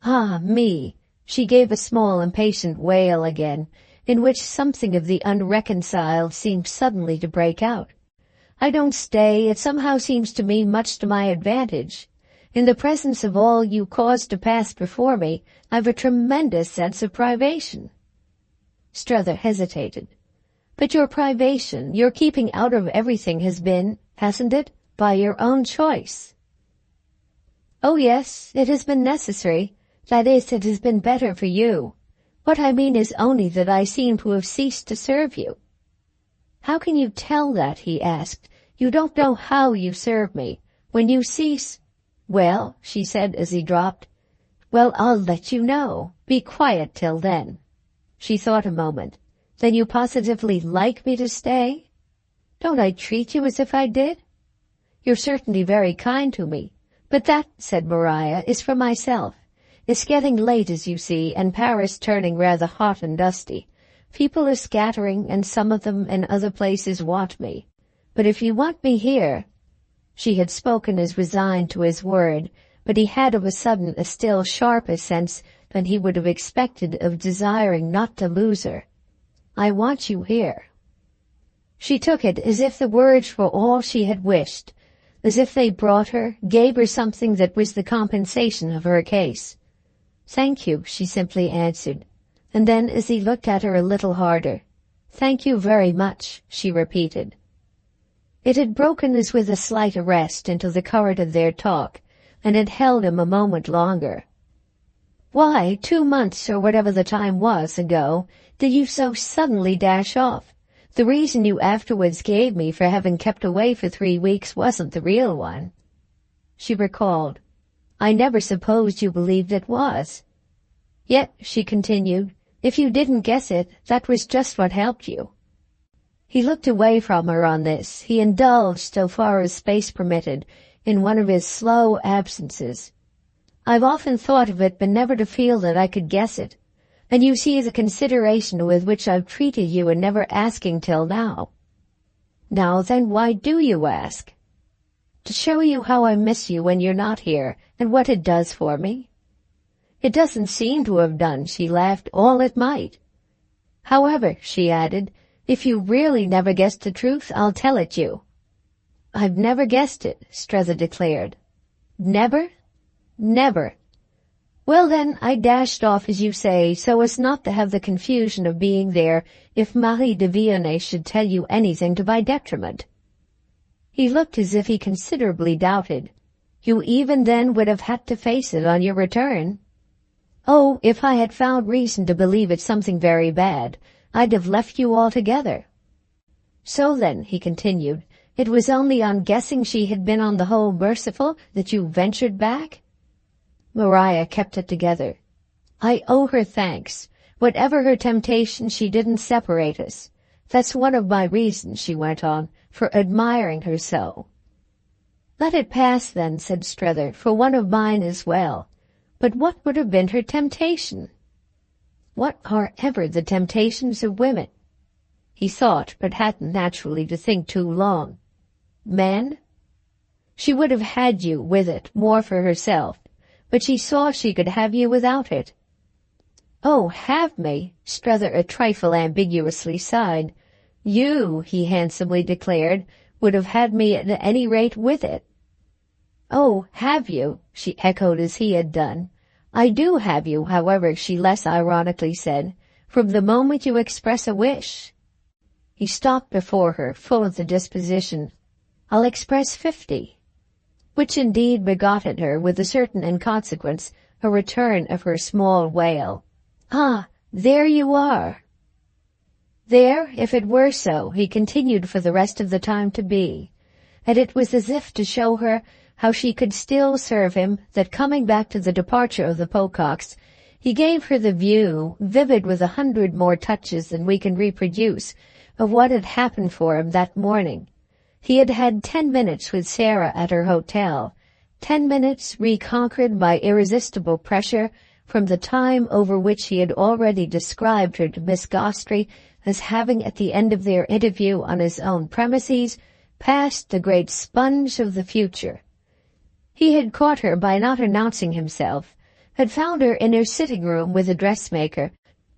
Ah, me. She gave a small impatient wail again, in which something of the unreconciled seemed suddenly to break out. I don't stay, it somehow seems to me much to my advantage. In the presence of all you caused to pass before me, I've a tremendous sense of privation. Strether hesitated. But your privation, your keeping out of everything has been, hasn't it, by your own choice? Oh yes, it has been necessary. That is, it has been better for you. What I mean is only that I seem to have ceased to serve you. How can you tell that? He asked. You don't know how you serve me. When you cease— Well, she said as he dropped. Well, I'll let you know. Be quiet till then. She thought a moment. Then you positively like me to stay? Don't I treat you as if I did? You're certainly very kind to me. But that, said Maria, is for myself. It's getting late, as you see, and Paris turning rather hot and dusty. People are scattering, and some of them in other places want me. But if you want me here— She had spoken as resigned to his word, but he had of a sudden a still sharper sense than he would have expected of desiring not to lose her. I want you here. She took it as if the words were all she had wished, as if they brought her, gave her something that was the compensation of her case. Thank you, she simply answered, and then as he looked at her a little harder, Thank you very much, she repeated. It had broken as with a slight arrest into the current of their talk, and it held him a moment longer. Why, 2 months, or whatever the time was, ago, did you so suddenly dash off? The reason you afterwards gave me for having kept away for 3 weeks wasn't the real one. She recalled. I never supposed you believed it was. Yet, she continued, if you didn't guess it, that was just what helped you. He looked away from her on this. He indulged, so far as space permitted, in one of his slow absences. I've often thought of it, but never to feel that I could guess it. And you see the consideration with which I've treated you in never asking till now. Now then, why do you ask? To show you how I miss you when you're not here, and what it does for me. It doesn't seem to have done, she laughed, all it might. However, she added, if you really never guessed the truth, I'll tell it you. I've never guessed it, Strether declared. Never? Never. Well then, I dashed off as you say, so as not to have the confusion of being there if Marie de Vionnet should tell you anything to my detriment. He looked as if he considerably doubted. You even then would have had to face it on your return. Oh, if I had found reason to believe it something very bad, I'd have left you altogether. So then, he continued, it was only on guessing she had been on the whole merciful that you ventured back? Maria kept it together. I owe her thanks. Whatever her temptation, she didn't separate us. That's one of my reasons, she went on, for admiring her so. Let it pass then, said Strether, for one of mine as well. But what would have been her temptation? What are ever the temptations of women? He thought, but hadn't naturally to think too long. Men? She would have had you with it more for herself, but she saw she could have you without it. Oh, have me? Strether a trifle ambiguously sighed. You, he handsomely declared, would have had me at any rate with it. Oh, have you? She echoed as he had done. I do have you, however, she less ironically said, from the moment you express a wish. He stopped before her, full of the disposition. I'll express 50. Which indeed begot in her, with a certain inconsequence, a return of her small wail. Ah, there you are. There, if it were so, he continued for the rest of the time to be. And it was as if to show her how she could still serve him, that coming back to the departure of the Pococks, he gave her the view, vivid with 100 more touches than we can reproduce, of what had happened for him that morning. He had had 10 minutes with Sarah at her hotel, 10 minutes reconquered by irresistible pressure from the time over which he had already described her to Miss Gostry as having at the end of their interview on his own premises passed the great sponge of the future. He had caught her by not announcing himself, had found her in her sitting-room with a dressmaker,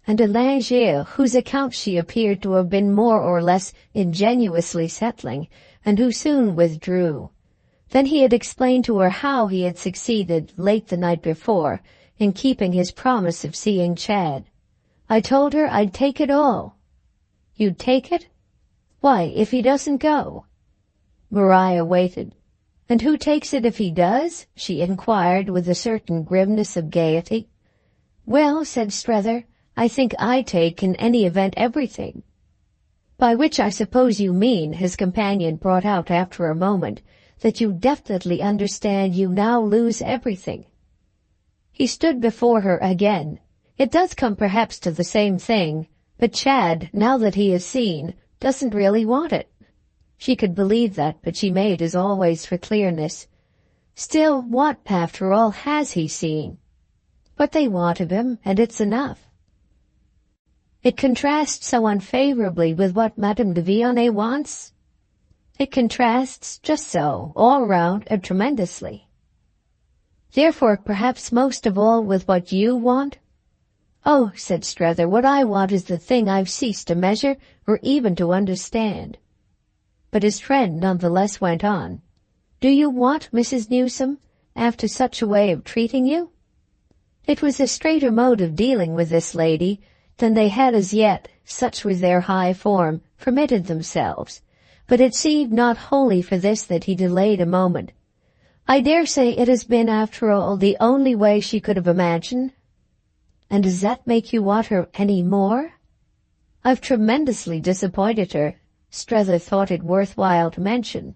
and a lingerie whose account she appeared to have been more or less ingenuously settling, and who soon withdrew. Then he had explained to her how he had succeeded, late the night before, in keeping his promise of seeing Chad. I told her I'd take it all. You'd take it? Why, if he doesn't go? Maria waited. And who takes it if he does? She inquired with a certain grimness of gaiety. Well, said Strether, I think I take in any event everything. By which I suppose you mean, his companion brought out after a moment, that you definitely understand you now lose everything. He stood before her again. It does come perhaps to the same thing, but Chad, now that he has seen, doesn't really want it. She could believe that, but she made as always for clearness. Still, what, after all, has he seen? What they want of him, and it's enough. It contrasts so unfavorably with what Madame de Vionnet wants. It contrasts just so, all round, and tremendously. Therefore, perhaps most of all with what you want? Oh, said Strether, what I want is the thing I've ceased to measure or even to understand. But his friend nonetheless went on. Do you want Mrs. Newsome, after such a way of treating you? It was a straighter mode of dealing with this lady than they had as yet, such was their high form, permitted themselves, but it seemed not wholly for this that he delayed a moment. I dare say it has been, after all, the only way she could have imagined. And does that make you want her any more? I've tremendously disappointed her. Strether thought it worthwhile to mention.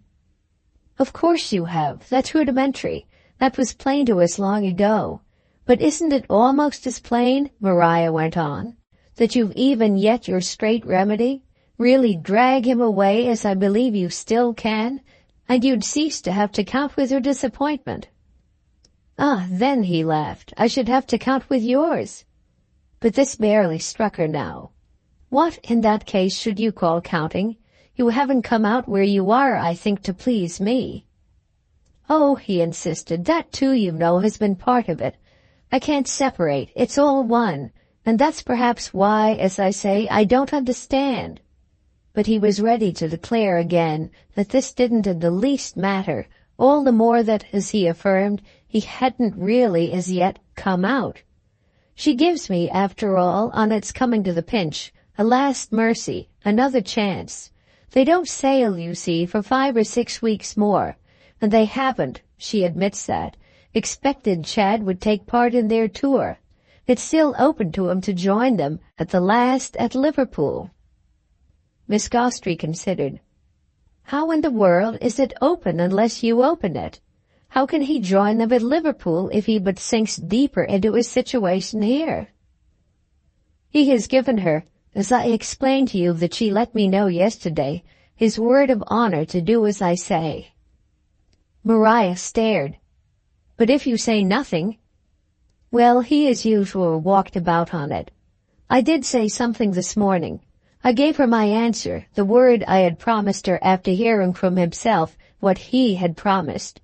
Of course you have. That's rudimentary. That was plain to us long ago. But isn't it almost as plain, Maria went on, that you've even yet your straight remedy? Really drag him away, as I believe you still can, and you'd cease to have to count with her disappointment. Ah, then, he laughed, I should have to count with yours. But this barely struck her now. What, in that case, should you call counting? You haven't come out where you are, I think, to please me. Oh, he insisted, that too, you know, has been part of it. I can't separate, it's all one, and that's perhaps why, as I say, I don't understand. But he was ready to declare again that this didn't in the least matter, all the more that, as he affirmed, he hadn't really as yet come out. She gives me, after all, on its coming to the pinch, a last mercy, another chance. They don't sail, you see, for 5 or 6 weeks more, and they haven't, she admits that, expected Chad would take part in their tour. It's still open to him to join them at the last at Liverpool. Miss Gostrey considered. How in the world is it open unless you open it? How can he join them at Liverpool if he but sinks deeper into his situation here? He has given her, as I explained to you that she let me know yesterday, his word of honor to do as I say. Maria stared. But if you say nothing? Well, he as usual walked about on it. I did say something this morning. I gave her my answer, the word I had promised her after hearing from himself what he had promised.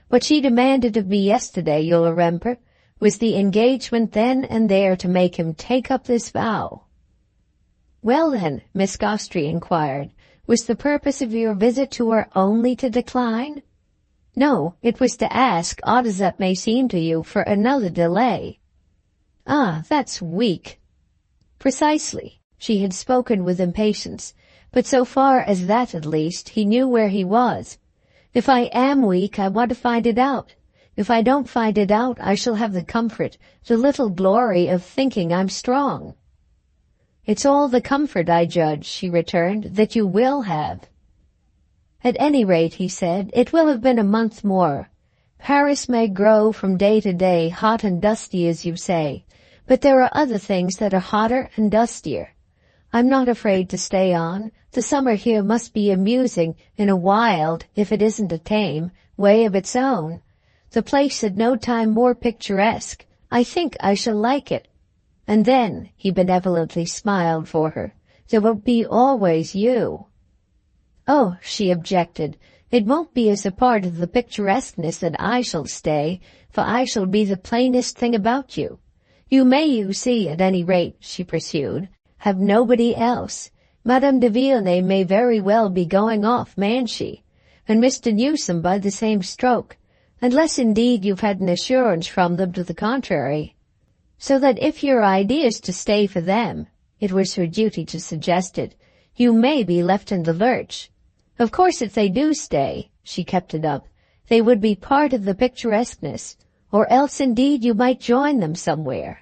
What she demanded of me yesterday, you'll remember, was the engagement then and there to make him take up this vow. Well then, Miss Gostrey inquired, was the purpose of your visit to her only to decline? No, it was to ask, odd as that may seem to you, for another delay. Ah, that's weak. Precisely. She had spoken with impatience, but so far as that at least, he knew where he was. If I am weak, I want to find it out. If I don't find it out, I shall have the comfort, the little glory of thinking I'm strong. It's all the comfort, I judge, she returned, that you will have. At any rate, he said, it will have been a month more. Paris may grow from day to day, hot and dusty, as you say, but there are other things that are hotter and dustier. I'm not afraid to stay on. The summer here must be amusing in a wild, if it isn't a tame, way of its own. The place at no time more picturesque. I think I shall like it. And then, he benevolently smiled for her, there will be always you. Oh, she objected, it won't be as a part of the picturesqueness that I shall stay, for I shall be the plainest thing about you. You may, you see, at any rate, she pursued, have nobody else. Madame de Villeneuve may very well be going off, mayn't she? And Mr. Newsome by the same stroke, unless indeed you've had an assurance from them to the contrary. So that if your idea is to stay for them, it was her duty to suggest it, you may be left in the lurch. Of course if they do stay, she kept it up, they would be part of the picturesqueness, or else indeed you might join them somewhere.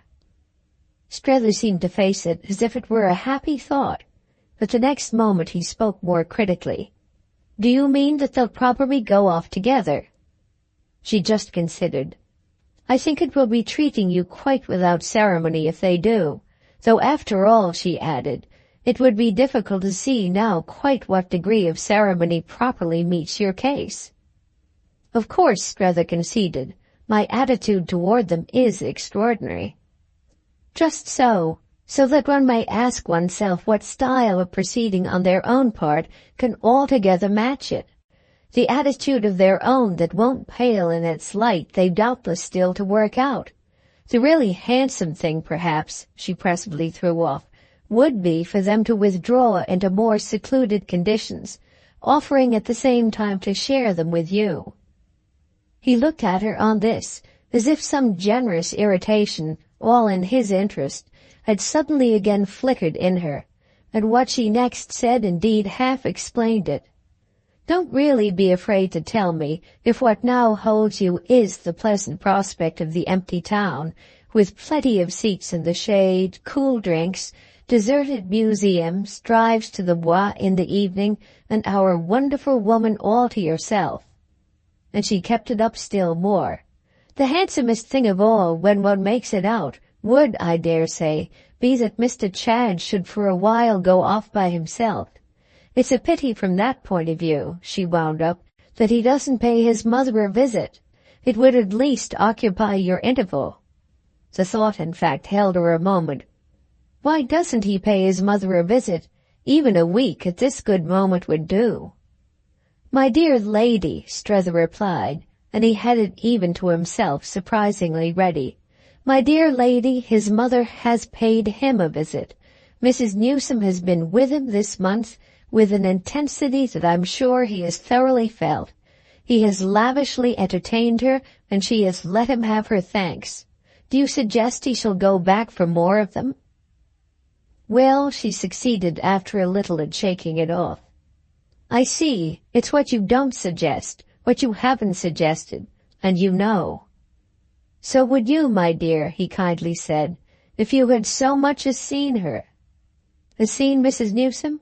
Strether seemed to face it as if it were a happy thought, but the next moment he spoke more critically. Do you mean that they'll probably go off together? She just considered. I think it will be treating you quite without ceremony if they do, though after all, she added, it would be difficult to see now quite what degree of ceremony properly meets your case. Of course, Strether conceded, my attitude toward them is extraordinary. Just so that one may ask oneself what style of proceeding on their own part can altogether match it. The attitude of their own that won't pale in its light they've doubtless still to work out. The really handsome thing, perhaps, she presently threw off, would be for them to withdraw into more secluded conditions, offering at the same time to share them with you. He looked at her on this, as if some generous irritation, all in his interest, had suddenly again flickered in her, and what she next said indeed half explained it. Don't really be afraid to tell me if what now holds you is the pleasant prospect of the empty town, with plenty of seats in the shade, cool drinks, deserted museums, drives to the Bois in the evening, and our wonderful woman all to yourself. And she kept it up still more. The handsomest thing of all, when one makes it out, would, I dare say, be that Mr. Chad should for a while go off by himself. It's a pity from that point of view, she wound up, that he doesn't pay his mother a visit. It would at least occupy your interval." The thought, in fact, held her a moment. Why doesn't he pay his mother a visit? Even a week at this good moment would do. "My dear lady," Strether replied, and he had it even to himself surprisingly ready. "My dear lady, his mother has paid him a visit. Mrs. Newsome has been with him this month with an intensity that I'm sure he has thoroughly felt. He has lavishly entertained her, and she has let him have her thanks. Do you suggest he shall go back for more of them?" "Well," she succeeded after a little at shaking it off. "I see. It's what you don't suggest, what you haven't suggested, and you know." "So would you, my dear," he kindly said, "if you had so much as seen her." "As seen Mrs. Newsome?"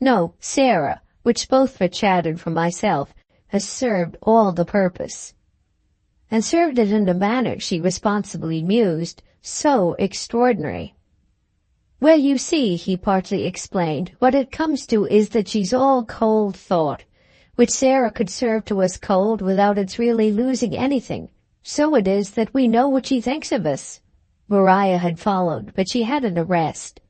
"No, Sarah, which both for Chad and for myself has served all the purpose." "And served it in a manner," she responsibly mused, "so extraordinary." "Well, you see," he partly explained, "what it comes to is that she's all cold thought, which Sarah could serve to us cold without its really losing anything. So it is that we know what she thinks of us." Maria had followed, but she had an arrest.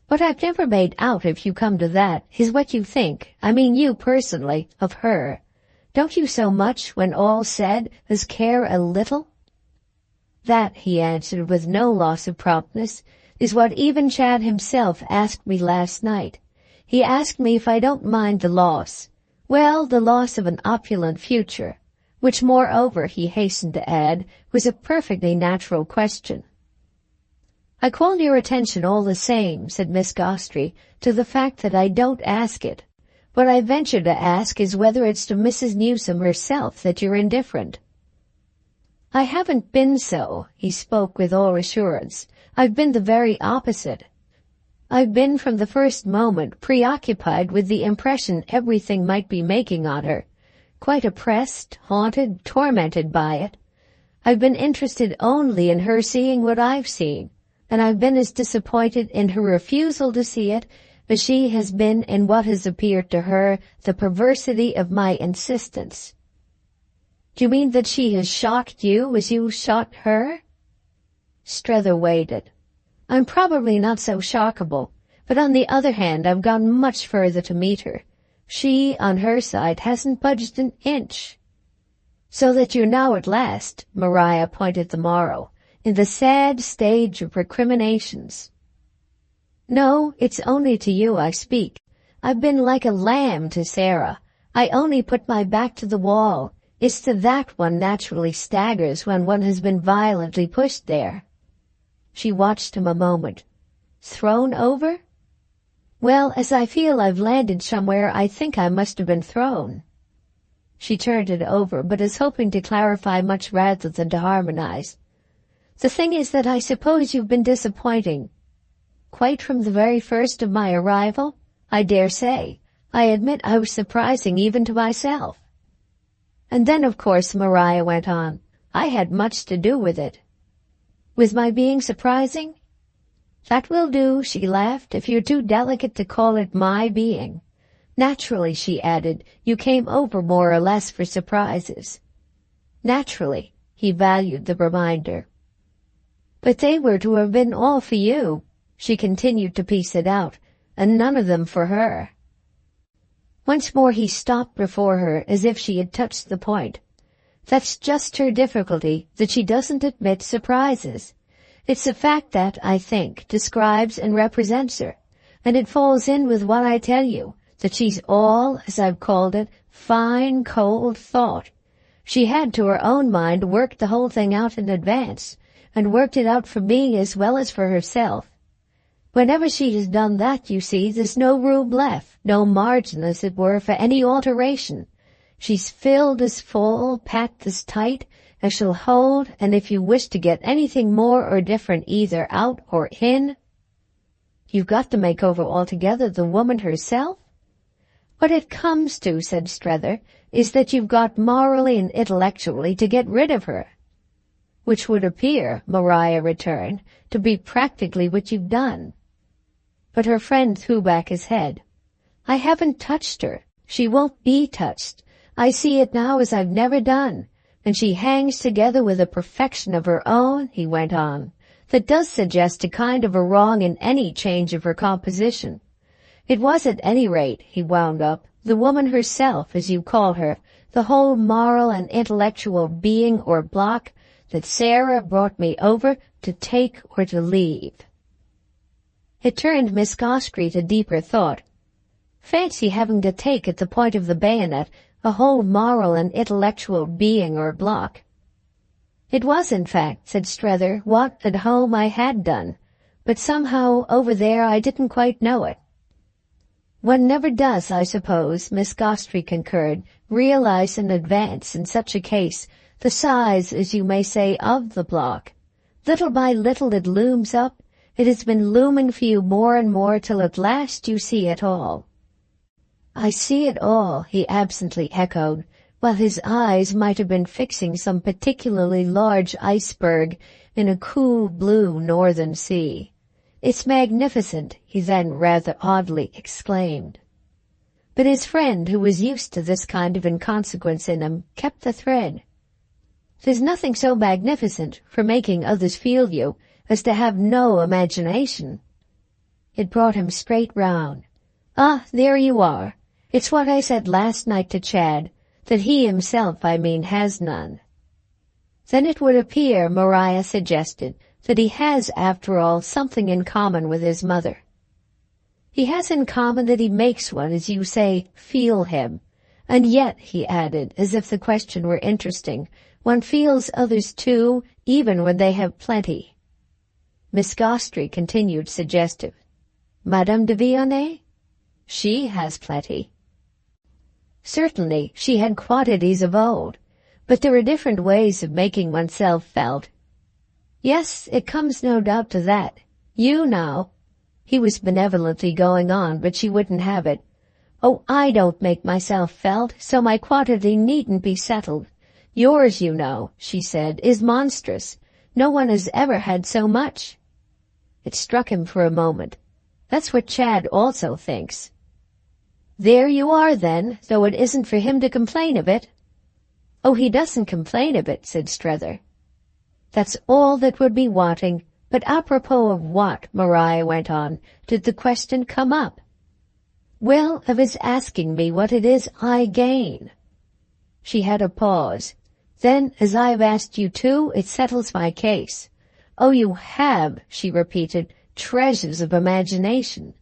"What I've never made out, if you come to that, is what you think, I mean you personally, of her. Don't you so much, when all's said, as care a little?" "That," he answered with no loss of promptness, "is what even Chad himself asked me last night. He asked me if I don't mind the loss. Well, the loss of an opulent future, which moreover, he hastened to add, was a perfectly natural question." "I call your attention all the same," said Miss Gostrey, "to the fact that I don't ask it. What I venture to ask is whether it's to Mrs. Newsome herself that you're indifferent." "I haven't been so," he spoke with all assurance. "I've been the very opposite. I've been from the first moment preoccupied with the impression everything might be making on her, quite oppressed, haunted, tormented by it. I've been interested only in her seeing what I've seen, and I've been as disappointed in her refusal to see it as she has been in what has appeared to her the perversity of my insistence." "Do you mean that she has shocked you as you shocked her?" Strether weighed it. "I'm probably not so shockable, but on the other hand I've gone much further to meet her. She, on her side, hasn't budged an inch." "So that you're now at last," Maria pointed the morrow, "in the sad stage of recriminations." "No, it's only to you I speak. I've been like a lamb to Sarah. I only put my back to the wall. It's to that one naturally staggers when one has been violently pushed there." She watched him a moment. "Thrown over?" "Well, as I feel I've landed somewhere, I think I must have been thrown." She turned it over, but as hoping to clarify much rather than to harmonize. "The thing is that I suppose you've been disappointing." "Quite from the very first of my arrival? I dare say. I admit I was surprising even to myself." "And then, of course," Maria went on, "I had much to do with it." "With my being surprising?" "That will do," she laughed, "if you're too delicate to call it my being. Naturally," she added, "you came over more or less for surprises." "Naturally," he valued the reminder. "But they were to have been all for you," she continued to piece it out, "and none of them for her." Once more he stopped before her as if she had touched the point. "That's just her difficulty, that she doesn't admit surprises. It's a fact that, I think, describes and represents her, and it falls in with what I tell you, that she's all, as I've called it, fine, cold thought. She had, to her own mind, worked the whole thing out in advance, and worked it out for me as well as for herself. Whenever she has done that, you see, there's no room left, no margin, as it were, for any alteration. She's filled as full, packed as tight, as she'll hold, and if you wish to get anything more or different either out or in, you've got to make over altogether the woman herself." "What it comes to," said Strether, "is that you've got morally and intellectually to get rid of her." "Which would appear," Maria returned, "to be practically what you've done." But her friend threw back his head. "I haven't touched her. She won't be touched. I see it now as I've never done. And she hangs together with a perfection of her own," he went on, "that does suggest a kind of a wrong in any change of her composition. It was at any rate," he wound up, "the woman herself, as you call her, the whole moral and intellectual being or block that Sarah brought me over to take or to leave." It turned Miss Gostrey to deeper thought. Fancy having to take at the point of the bayonet a whole moral and intellectual being or block. "It was, in fact," said Strether, "what at home I had done, but somehow over there I didn't quite know it." "One never does, I suppose," Miss Gostrey concurred, "realize in advance in such a case the size, as you may say, of the block. Little by little it looms up. It has been looming for you more and more till at last you see it all." "I see it all," he absently echoed, while his eyes might have been fixing some particularly large iceberg in a cool blue northern sea. "It's magnificent," he then rather oddly exclaimed. But his friend, who was used to this kind of inconsequence in him, kept the thread. "There's nothing so magnificent for making others feel you as to have no imagination." It brought him straight round. "Ah, there you are. It's what I said last night to Chad, that he himself, I mean, has none." "Then it would appear," Maria suggested, "that he has, after all, something in common with his mother." "He has in common that he makes one, as you say, feel him. And yet," he added, as if the question were interesting, "one feels others too, even when they have plenty." Miss Gostrey continued suggestive. "Madame de Vionnet? She has plenty." Certainly, she had quantities of old, but there are different ways of making oneself felt. "Yes, it comes no doubt to that. You now—" He was benevolently going on, but she wouldn't have it. "Oh, I don't make myself felt, so my quantity needn't be settled. Yours, you know," she said, "is monstrous. No one has ever had so much." It struck him for a moment. That's what Chad also thinks. "There you are, then, though it isn't for him to complain of it." "Oh, he doesn't complain of it," said Strether. "That's all that would be wanting. But apropos of what," Maria went on, "did the question come up?" "Well, of his asking me what it is I gain." She had a pause. "Then, as I've asked you too, it settles my case." "Oh, you have," she repeated, "treasures of imagination."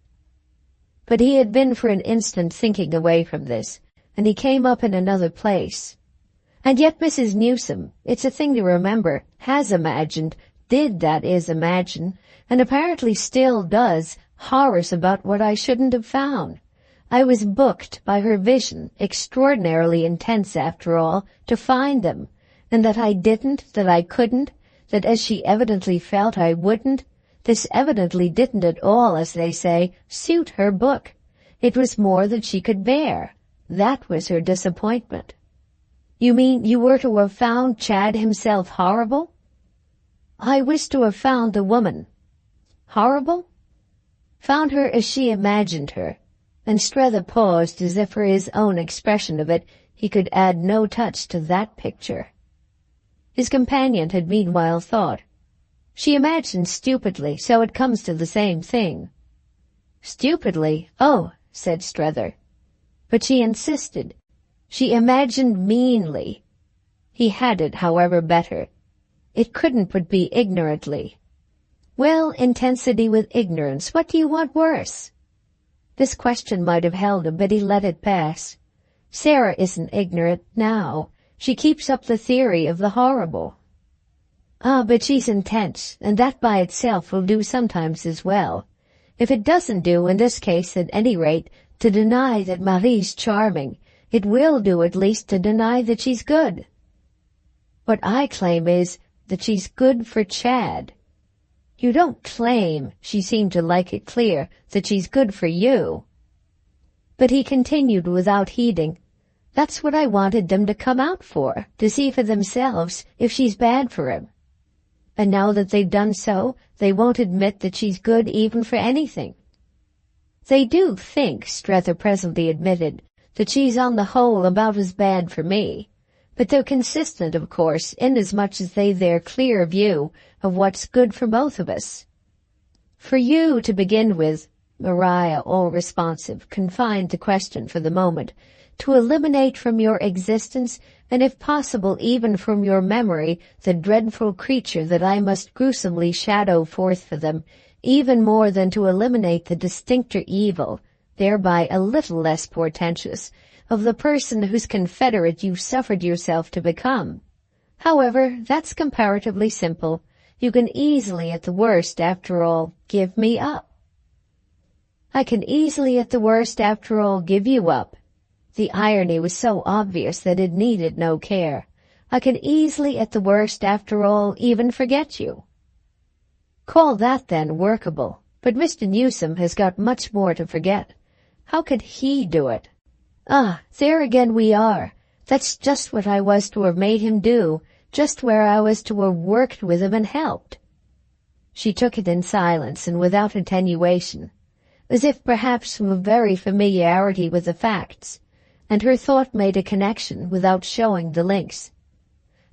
But he had been for an instant thinking away from this, and he came up in another place. "And yet Mrs. Newsome, it's a thing to remember, has imagined, that is imagine, and apparently still does, horrors about what I shouldn't have found. I was booked by her vision, extraordinarily intense after all, to find them, and that I didn't, that I couldn't, that as she evidently felt I wouldn't, this evidently didn't at all, as they say, suit her book. It was more than she could bear. That was her disappointment." "You mean you were to have found Chad himself horrible?" "I was to have found the woman." "Horrible?" "Found her as she imagined her." And Strether paused as if for his own expression of it he could add no touch to that picture. His companion had meanwhile thought. "She imagined stupidly, so it comes to the same thing." "Stupidly? Oh," said Strether. "But she insisted. She imagined meanly." He had it, however, better. "It couldn't but be ignorantly." "Well, intensity with ignorance, what do you want worse?" This question might have held him, but he let it pass. "Sarah isn't ignorant now. She keeps up the theory of the horrible." "Ah, but she's intense, and that by itself will do sometimes as well. If it doesn't do, in this case at any rate, to deny that Marie's charming, it will do at least to deny that she's good." "What I claim is that she's good for Chad." "You don't claim," she seemed to like it clear, "that she's good for you." But he continued without heeding. "That's what I wanted them to come out for, to see for themselves if she's bad for him. And now that they've done so, they won't admit that she's good even for anything." "They do think," Strether presently admitted, that she's on the whole about as bad for me. But they're consistent, of course, inasmuch as they've their clear view of what's good for both of us. For you, to begin with, Maria, all responsive, confined the question for the moment, to eliminate from your existence, and if possible even from your memory, the dreadful creature that I must gruesomely shadow forth for them, even more than to eliminate the distincter evil, thereby a little less portentous, of the person whose confederate you suffered yourself to become. However, that's comparatively simple. You can easily, at the worst, after all, give me up. I can easily, at the worst, after all, give you up. The irony was so obvious that it needed no care. I can easily, at the worst, after all, even forget you. Call that, then, workable. But Mr. Newsome has got much more to forget. How could he do it? Ah, there again we are. That's just what I was to have made him do, just where I was to have worked with him and helped. She took it in silence and without attenuation, as if perhaps from a very familiarity with the facts, and her thought made a connection without showing the links.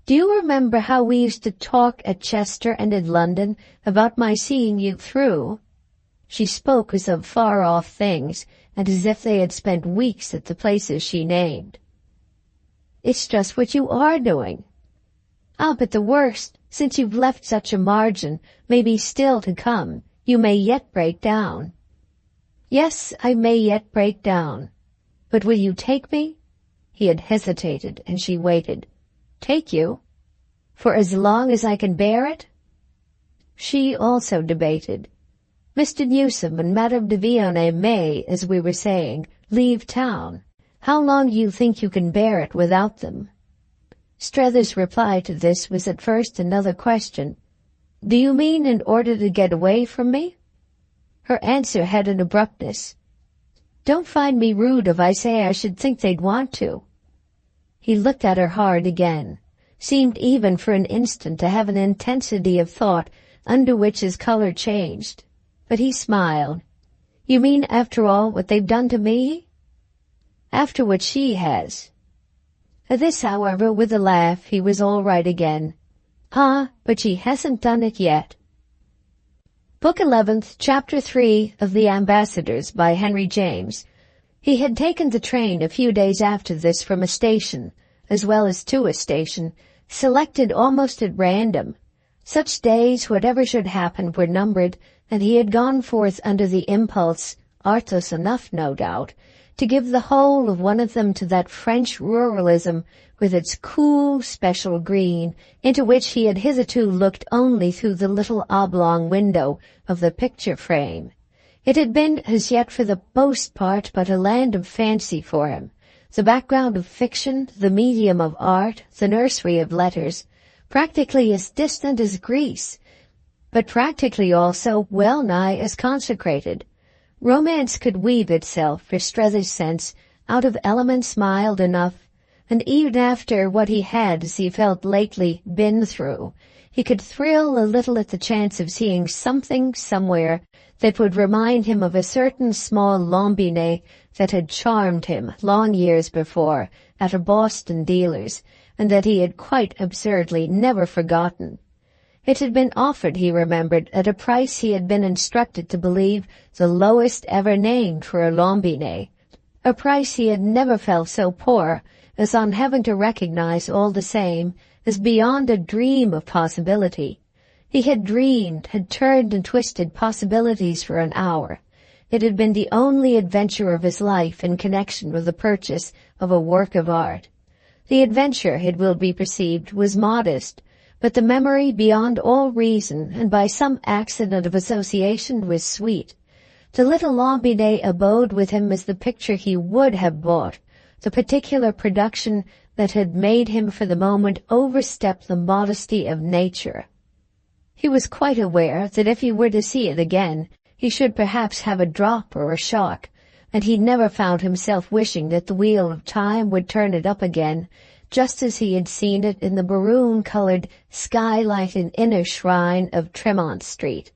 Do you remember how we used to talk at Chester and in London about my seeing you through? She spoke as of far-off things, and as if they had spent weeks at the places she named. It's just what you are doing. Ah, but the worst, since you've left such a margin, may be still to come. You may yet break down. Yes, I may yet break down. But will you take me? He had hesitated, and she waited. Take you? For as long as I can bear it? She also debated. Mr. Newsome and Madame de Vionnet may, as we were saying, leave town. How long do you think you can bear it without them? Strether's reply to this was at first another question. Do you mean in order to get away from me? Her answer had an abruptness. Don't find me rude if I say I should think they'd want to. He looked at her hard again, seemed even for an instant to have an intensity of thought under which his color changed. But he smiled. You mean, after all, what they've done to me? After what she has. At this, however, with a laugh, he was all right again. Ah, but she hasn't done it yet. Book 11th, Chapter 3 of The Ambassadors by Henry James. He had taken the train a few days after this from a station, as well as to a station, selected almost at random. Such days, whatever should happen, were numbered, and he had gone forth under the impulse, artless enough, no doubt, to give the whole of one of them to that French ruralism with its cool, special green, into which he had hitherto looked only through the little oblong window of the picture frame. It had been, as yet, for the most part, but a land of fancy for him, the background of fiction, the medium of art, the nursery of letters, practically as distant as Greece, but practically also well-nigh as consecrated. Romance could weave itself, for Strether's sense, out of elements mild enough, and even after what he had, as he felt lately, been through, he could thrill a little at the chance of seeing something somewhere that would remind him of a certain small Lambinet that had charmed him long years before at a Boston dealer's, and that he had quite absurdly never forgotten. It had been offered, he remembered, at a price he had been instructed to believe the lowest ever named for a Lambinet, a price he had never felt so poor as on having to recognize all the same as beyond a dream of possibility. He had dreamed, had turned and twisted possibilities for an hour. It had been the only adventure of his life in connection with the purchase of a work of art. The adventure, it will be perceived, was modest, but the memory beyond all reason and by some accident of association was sweet. The little Lambinet abode with him as the picture he would have bought, the particular production that had made him for the moment overstep the modesty of nature. He was quite aware that if he were to see it again, he should perhaps have a drop or a shock, and he never found himself wishing that the wheel of time would turn it up again, just as he had seen it in the maroon-colored, sky-lighted inner shrine of Tremont Street.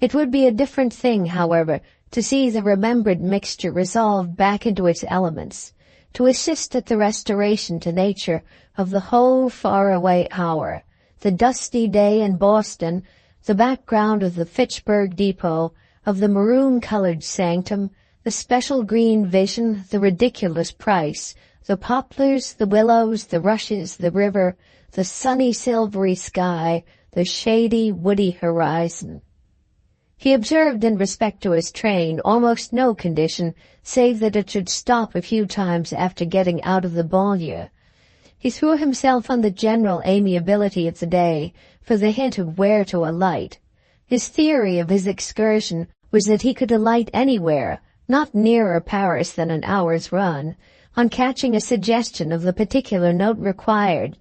It would be a different thing, however, to see the remembered mixture resolved back into its elements, to assist at the restoration to nature of the whole faraway hour, the dusty day in Boston, the background of the Fitchburg depot, of the maroon-colored sanctum, the special green vision, the ridiculous price, the poplars, the willows, the rushes, the river, the sunny silvery sky, the shady woody horizon. He observed in respect to his train almost no condition save that it should stop a few times after getting out of the banlieue. He threw himself on the general amiability of the day for the hint of where to alight. His theory of his excursion was that he could alight anywhere, not nearer Paris than an hour's run, on catching a suggestion of the particular note required.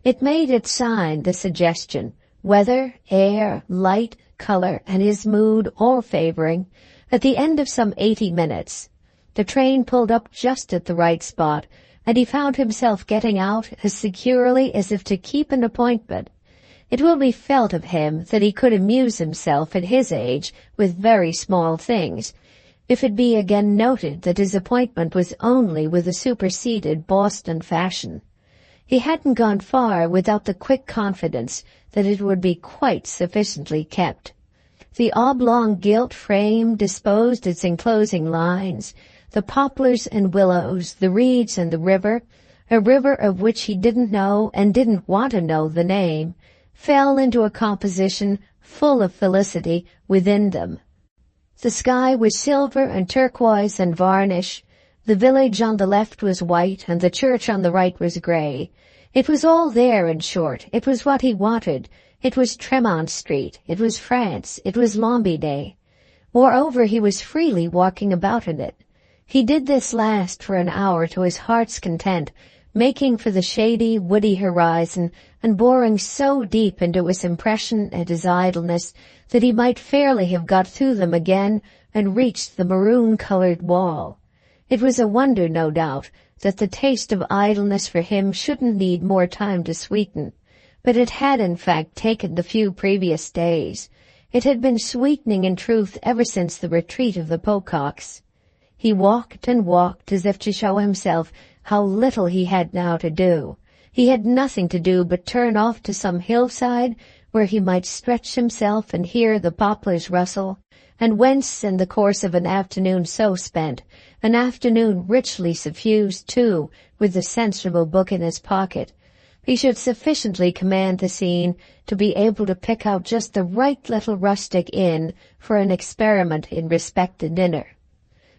It made its sign, the suggestion, weather, air, light, color, and his mood all favoring. At the end of some 80 minutes, the train pulled up just at the right spot, and he found himself getting out as securely as if to keep an appointment. It will be felt of him that he could amuse himself at his age with very small things, if it be again noted that his appointment was only with a superseded Boston fashion. He hadn't gone far without the quick confidence that it would be quite sufficiently kept. The oblong gilt frame disposed its enclosing lines, the poplars and willows, the reeds and the river, a river of which he didn't know and didn't want to know the name, fell into a composition full of felicity within them. The sky was silver and turquoise and varnish. The village on the left was white and the church on the right was grey. It was all there, in short. It was what he wanted. It was Tremont Street. It was France. It was Lombardie. Moreover, he was freely walking about in it. He did this last for an hour to his heart's content, making for the shady, woody horizon and boring so deep into his impression and his idleness that he might fairly have got through them again and reached the maroon-colored wall. It was a wonder, no doubt, that the taste of idleness for him shouldn't need more time to sweeten, but it had in fact taken the few previous days. It had been sweetening in truth ever since the retreat of the Pococks. He walked and walked as if to show himself how little he had now to do. He had nothing to do but turn off to some hillside where he might stretch himself and hear the poplars rustle, and whence, in the course of an afternoon so spent, an afternoon richly suffused, too, with the sensible book in his pocket, he should sufficiently command the scene to be able to pick out just the right little rustic inn for an experiment in respect to dinner.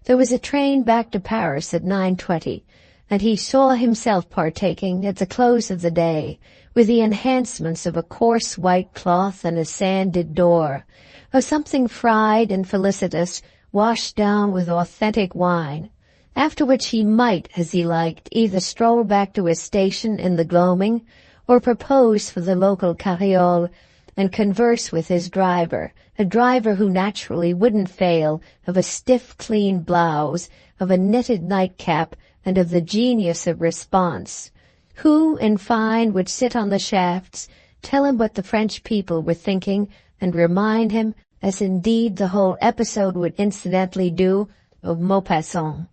There was a train back to Paris at 9:20, and he saw himself partaking, at the close of the day, with the enhancements of a coarse white cloth and a sanded door, of something fried and felicitous, washed down with authentic wine, after which he might, as he liked, either stroll back to his station in the gloaming, or propose for the local carriole, and converse with his driver, a driver who naturally wouldn't fail of a stiff, clean blouse, of a knitted nightcap, and of the genius of response, who, in fine, would sit on the shafts, tell him what the French people were thinking, and remind him, as indeed the whole episode would incidentally do, of Maupassant.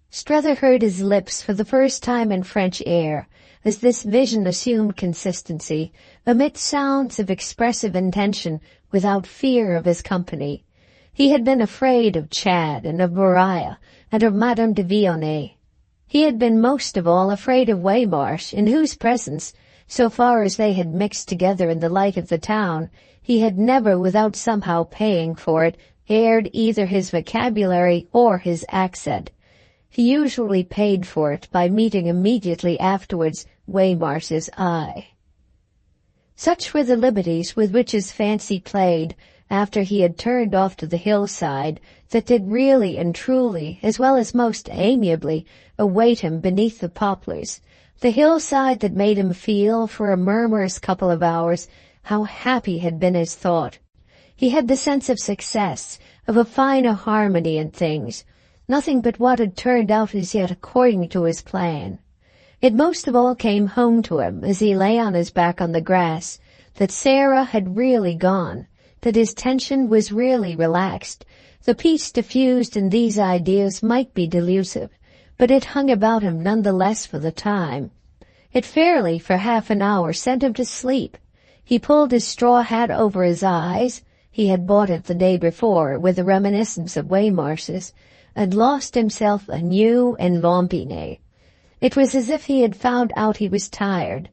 Strether heard his lips for the first time in French air, as this vision assumed consistency, amid sounds of expressive intention, without fear of his company. He had been afraid of Chad and of Maria and of Madame de Vionnet. He had been most of all afraid of Waymarsh, in whose presence, so far as they had mixed together in the light of the town, he had never, without somehow paying for it, aired either his vocabulary or his accent. He usually paid for it by meeting immediately afterwards Waymarsh's eye. Such were the liberties with which his fancy played after he had turned off to the hillside that did really and truly, as well as most amiably, await him beneath the poplars, the hillside that made him feel, for a murmurous couple of hours, how happy had been his thought. He had the sense of success, of a finer harmony in things, nothing but what had turned out as yet according to his plan. It most of all came home to him, as he lay on his back on the grass, that Sarah had really gone, that his tension was really relaxed. The peace diffused in these ideas might be delusive, but it hung about him none the less for the time. It fairly, for half an hour, sent him to sleep. He pulled his straw hat over his eyes — he had bought it the day before with a reminiscence of Waymarsh's — and lost himself anew in Lampinet. It was as if he had found out he was tired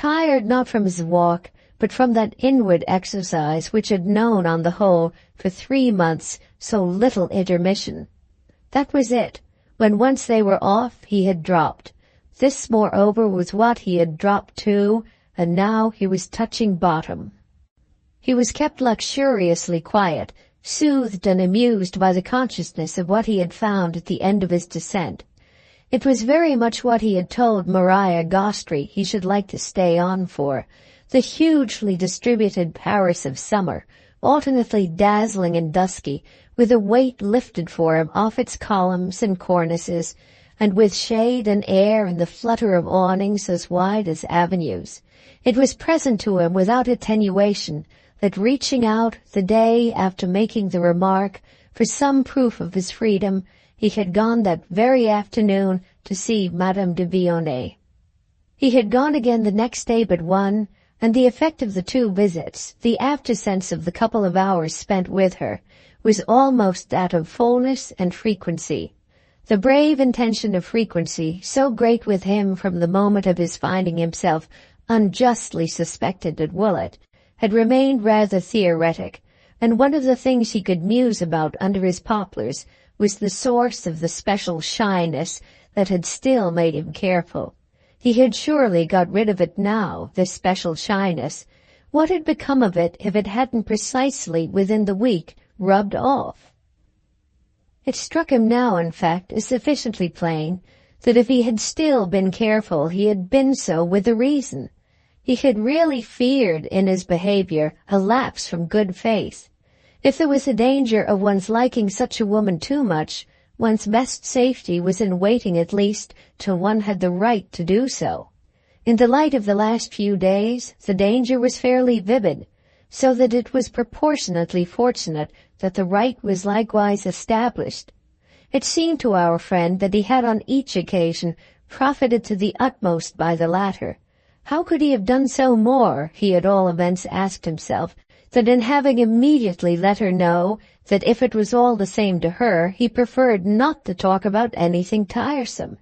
not from his walk, but from that inward exercise which had known on the whole for 3 months so little intermission. That was it. When once they were off, he had dropped. This, moreover, was what he had dropped to, and now he was touching bottom. He was kept luxuriously quiet, soothed and amused by the consciousness of what he had found at the end of his descent. It was very much what he had told Maria Gostry he should like to stay on for, the hugely distributed Paris of summer, alternately dazzling and dusky, with a weight lifted for him off its columns and cornices, and with shade and air and the flutter of awnings as wide as avenues. It was present to him without attenuation that, reaching out the day after making the remark for some proof of his freedom, he had gone that very afternoon to see Madame de Vionnet. He had gone again the next day but one, and the effect of the 2 visits, the after-sense of the couple of hours spent with her, was almost that of fullness and frequency. The brave intention of frequency, so great with him from the moment of his finding himself unjustly suspected at Woolwich, had remained rather theoretic, and one of the things he could muse about under his poplars was the source of the special shyness that had still made him careful. He had surely got rid of it now, this special shyness. What had become of it if it hadn't precisely within the week rubbed off? It struck him now, in fact, as sufficiently plain that if he had still been careful, he had been so with a reason. He had really feared in his behavior a lapse from good faith. If there was a danger of one's liking such a woman too much, one's best safety was in waiting at least till one had the right to do so. In the light of the last few days, the danger was fairly vivid, so that it was proportionately fortunate that the right was likewise established. It seemed to our friend that he had on each occasion profited to the utmost by the latter. How could he have done so more, he at all events asked himself, than in having immediately let her know that if it was all the same to her, he preferred not to talk about anything tiresome.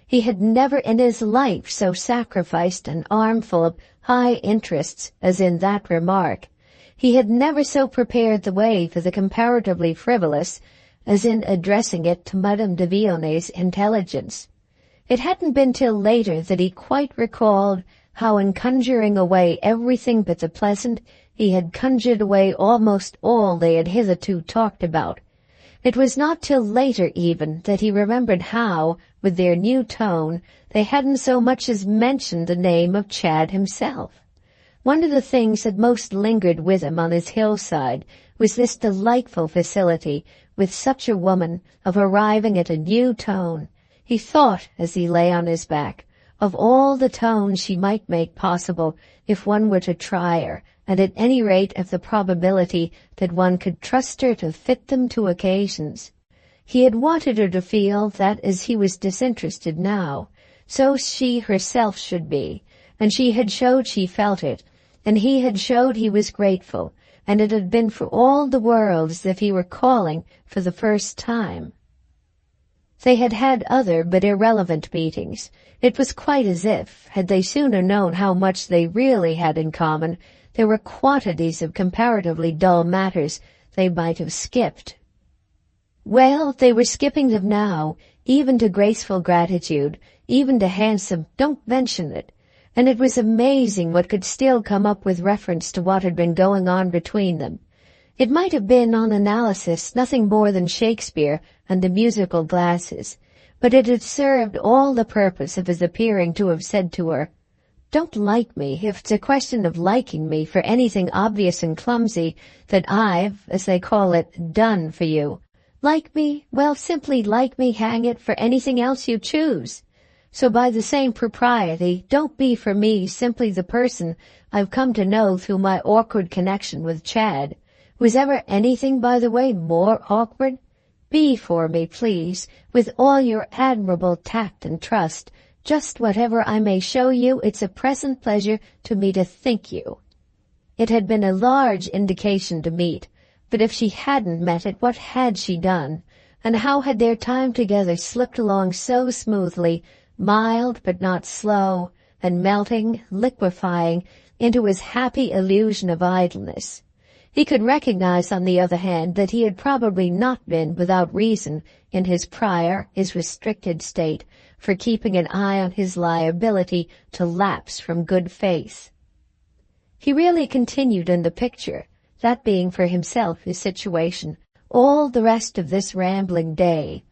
He had never in his life so sacrificed an armful of high interests as in that remark. He had never so prepared the way for the comparatively frivolous as in addressing it to Madame de Vionet's intelligence. It hadn't been till later that he quite recalled how in conjuring away everything but the pleasant, he had conjured away almost all they had hitherto talked about. It was not till later even that he remembered how, with their new tone, they hadn't so much as mentioned the name of Chad himself. One of the things that most lingered with him on his hillside was this delightful facility, with such a woman, of arriving at a new tone. He thought, as he lay on his back, of all the tones she might make possible if one were to try her, and at any rate of the probability that one could trust her to fit them to occasions. He had wanted her to feel that as he was disinterested now, so she herself should be, and she had showed she felt it, and he had showed he was grateful, and it had been for all the world as if he were calling for the first time. They had had other but irrelevant meetings. It was quite as if, had they sooner known how much they really had in common, there were quantities of comparatively dull matters they might have skipped. Well, they were skipping them now, even to graceful gratitude, even to handsome "don't mention it," and it was amazing what could still come up with reference to what had been going on between them. It might have been, on analysis, nothing more than Shakespeare and the musical glasses, but it had served all the purpose of his appearing to have said to her, "Don't like me if it's a question of liking me for anything obvious and clumsy that I've, as they call it, done for you. Like me? Well, simply like me, hang it, for anything else you choose. So by the same propriety, don't be for me simply the person I've come to know through my awkward connection with Chad. Was ever anything, by the way, more awkward? Be for me, please, with all your admirable tact and trust. Just whatever I may show you, it's a present pleasure to me to think you. It had been a large indication to meet, but if she hadn't met it, what had she done? And how had their time together slipped along so smoothly, mild but not slow, and melting, liquefying, into his happy illusion of idleness? He could recognize, on the other hand, that he had probably not been without reason in his restricted state, for keeping an eye on his liability to lapse from good faith. He really continued in the picture, that being for himself his situation, all the rest of this rambling day,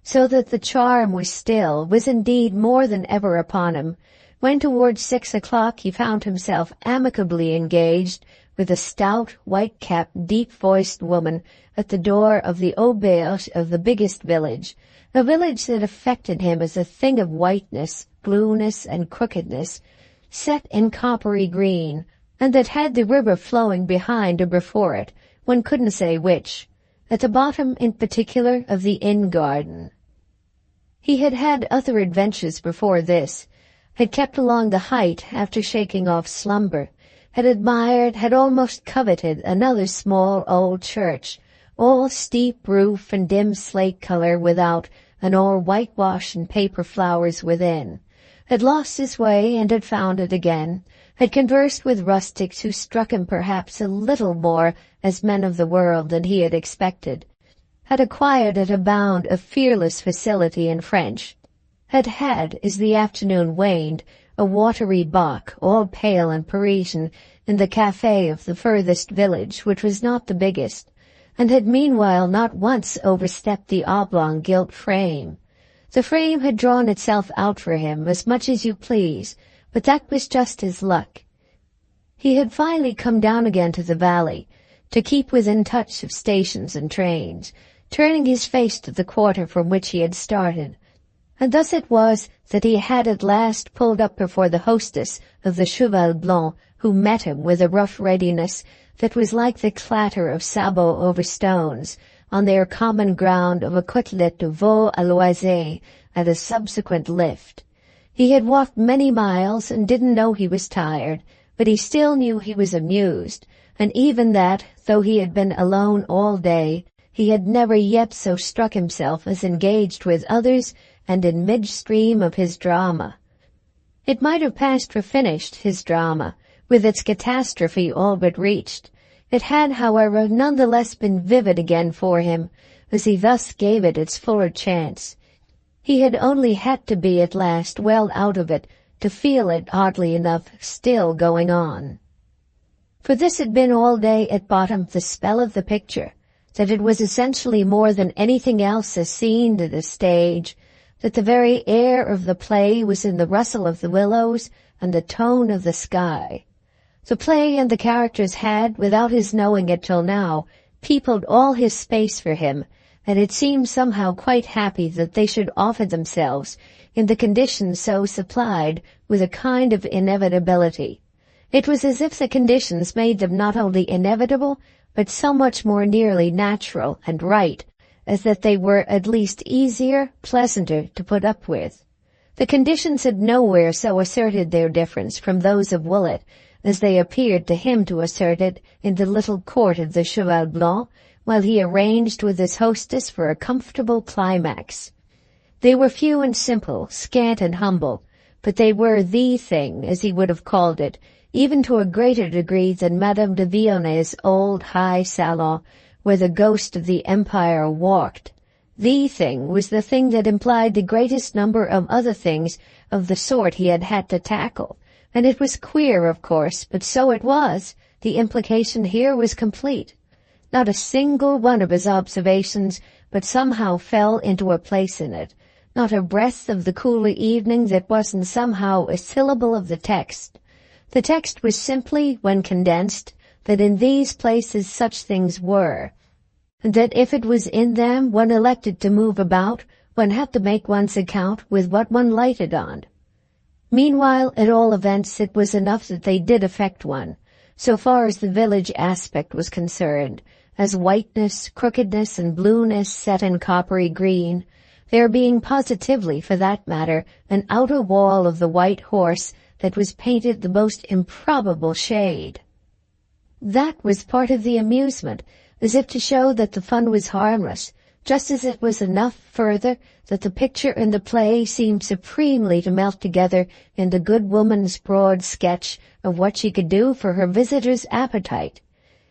so that the charm was indeed more than ever upon him, when towards 6 o'clock he found himself amicably engaged with a stout, white-capped, deep-voiced woman at the door of the auberge of the biggest village, a village that affected him as a thing of whiteness, blueness, and crookedness, set in coppery green, and that had the river flowing behind or before it, one couldn't say which, at the bottom in particular of the inn garden. He had had other adventures before this, had kept along the height after shaking off slumber, had admired, had almost coveted another small old church, all steep roof and dim slate color without, and all whitewash and paper flowers within, had lost his way and had found it again, had conversed with rustics who struck him perhaps a little more as men of the world than he had expected, had acquired at a bound a fearless facility in French, had, as the afternoon waned, a watery bock, all pale and Parisian, in the café of the furthest village, which was not the biggest, and had meanwhile not once overstepped the oblong gilt frame. The frame had drawn itself out for him as much as you please, but that was just his luck. He had finally come down again to the valley, to keep within touch of stations and trains, turning his face to the quarter from which he had started, and thus it was that he had at last pulled up before the hostess of the Cheval Blanc, who met him with a rough readiness that was like the clatter of sabots over stones, on their common ground of a côtelette de veau à l'oise at a subsequent lift. He had walked many miles and didn't know he was tired, but he still knew he was amused, and even that, though he had been alone all day, he had never yet so struck himself as engaged with others and in midstream of his drama. It might have passed for finished, his drama, with its catastrophe all but reached. It had, however, none the less been vivid again for him, as he thus gave it its fuller chance. He had only had to be at last well out of it to feel it, oddly enough, still going on. For this had been all day at bottom the spell of the picture, that it was essentially more than anything else a scene to the stage, that the very air of the play was in the rustle of the willows and the tone of the sky. The play and the characters had, without his knowing it till now, peopled all his space for him, and it seemed somehow quite happy that they should offer themselves, in the conditions so supplied, with a kind of inevitability. It was as if the conditions made them not only inevitable, but so much more nearly natural and right, as that they were at least easier, pleasanter to put up with. The conditions had nowhere so asserted their difference from those of Woollett, as they appeared to him to assert it in the little court of the Cheval Blanc, while he arranged with his hostess for a comfortable climax. They were few and simple, scant and humble, but they were the thing, as he would have called it, even to a greater degree than Madame de Villonay's old high salon, where the ghost of the empire walked. The thing was the thing that implied the greatest number of other things of the sort he had had to tackle, and it was queer, of course, but so it was. The implication here was complete. Not a single one of his observations but somehow fell into a place in it, not a breath of the cooler evening that wasn't somehow a syllable of the text. The text was simply, when condensed, that in these places such things were, and that if it was in them one elected to move about, one had to make one's account with what one lighted on. Meanwhile, at all events, it was enough that they did affect one, so far as the village aspect was concerned, as whiteness, crookedness, and blueness set in coppery green, there being positively, for that matter, an outer wall of the white horse that was painted the most improbable shade. That was part of the amusement, as if to show that the fun was harmless, just as it was enough, further, that the picture and the play seemed supremely to melt together in the good woman's broad sketch of what she could do for her visitor's appetite.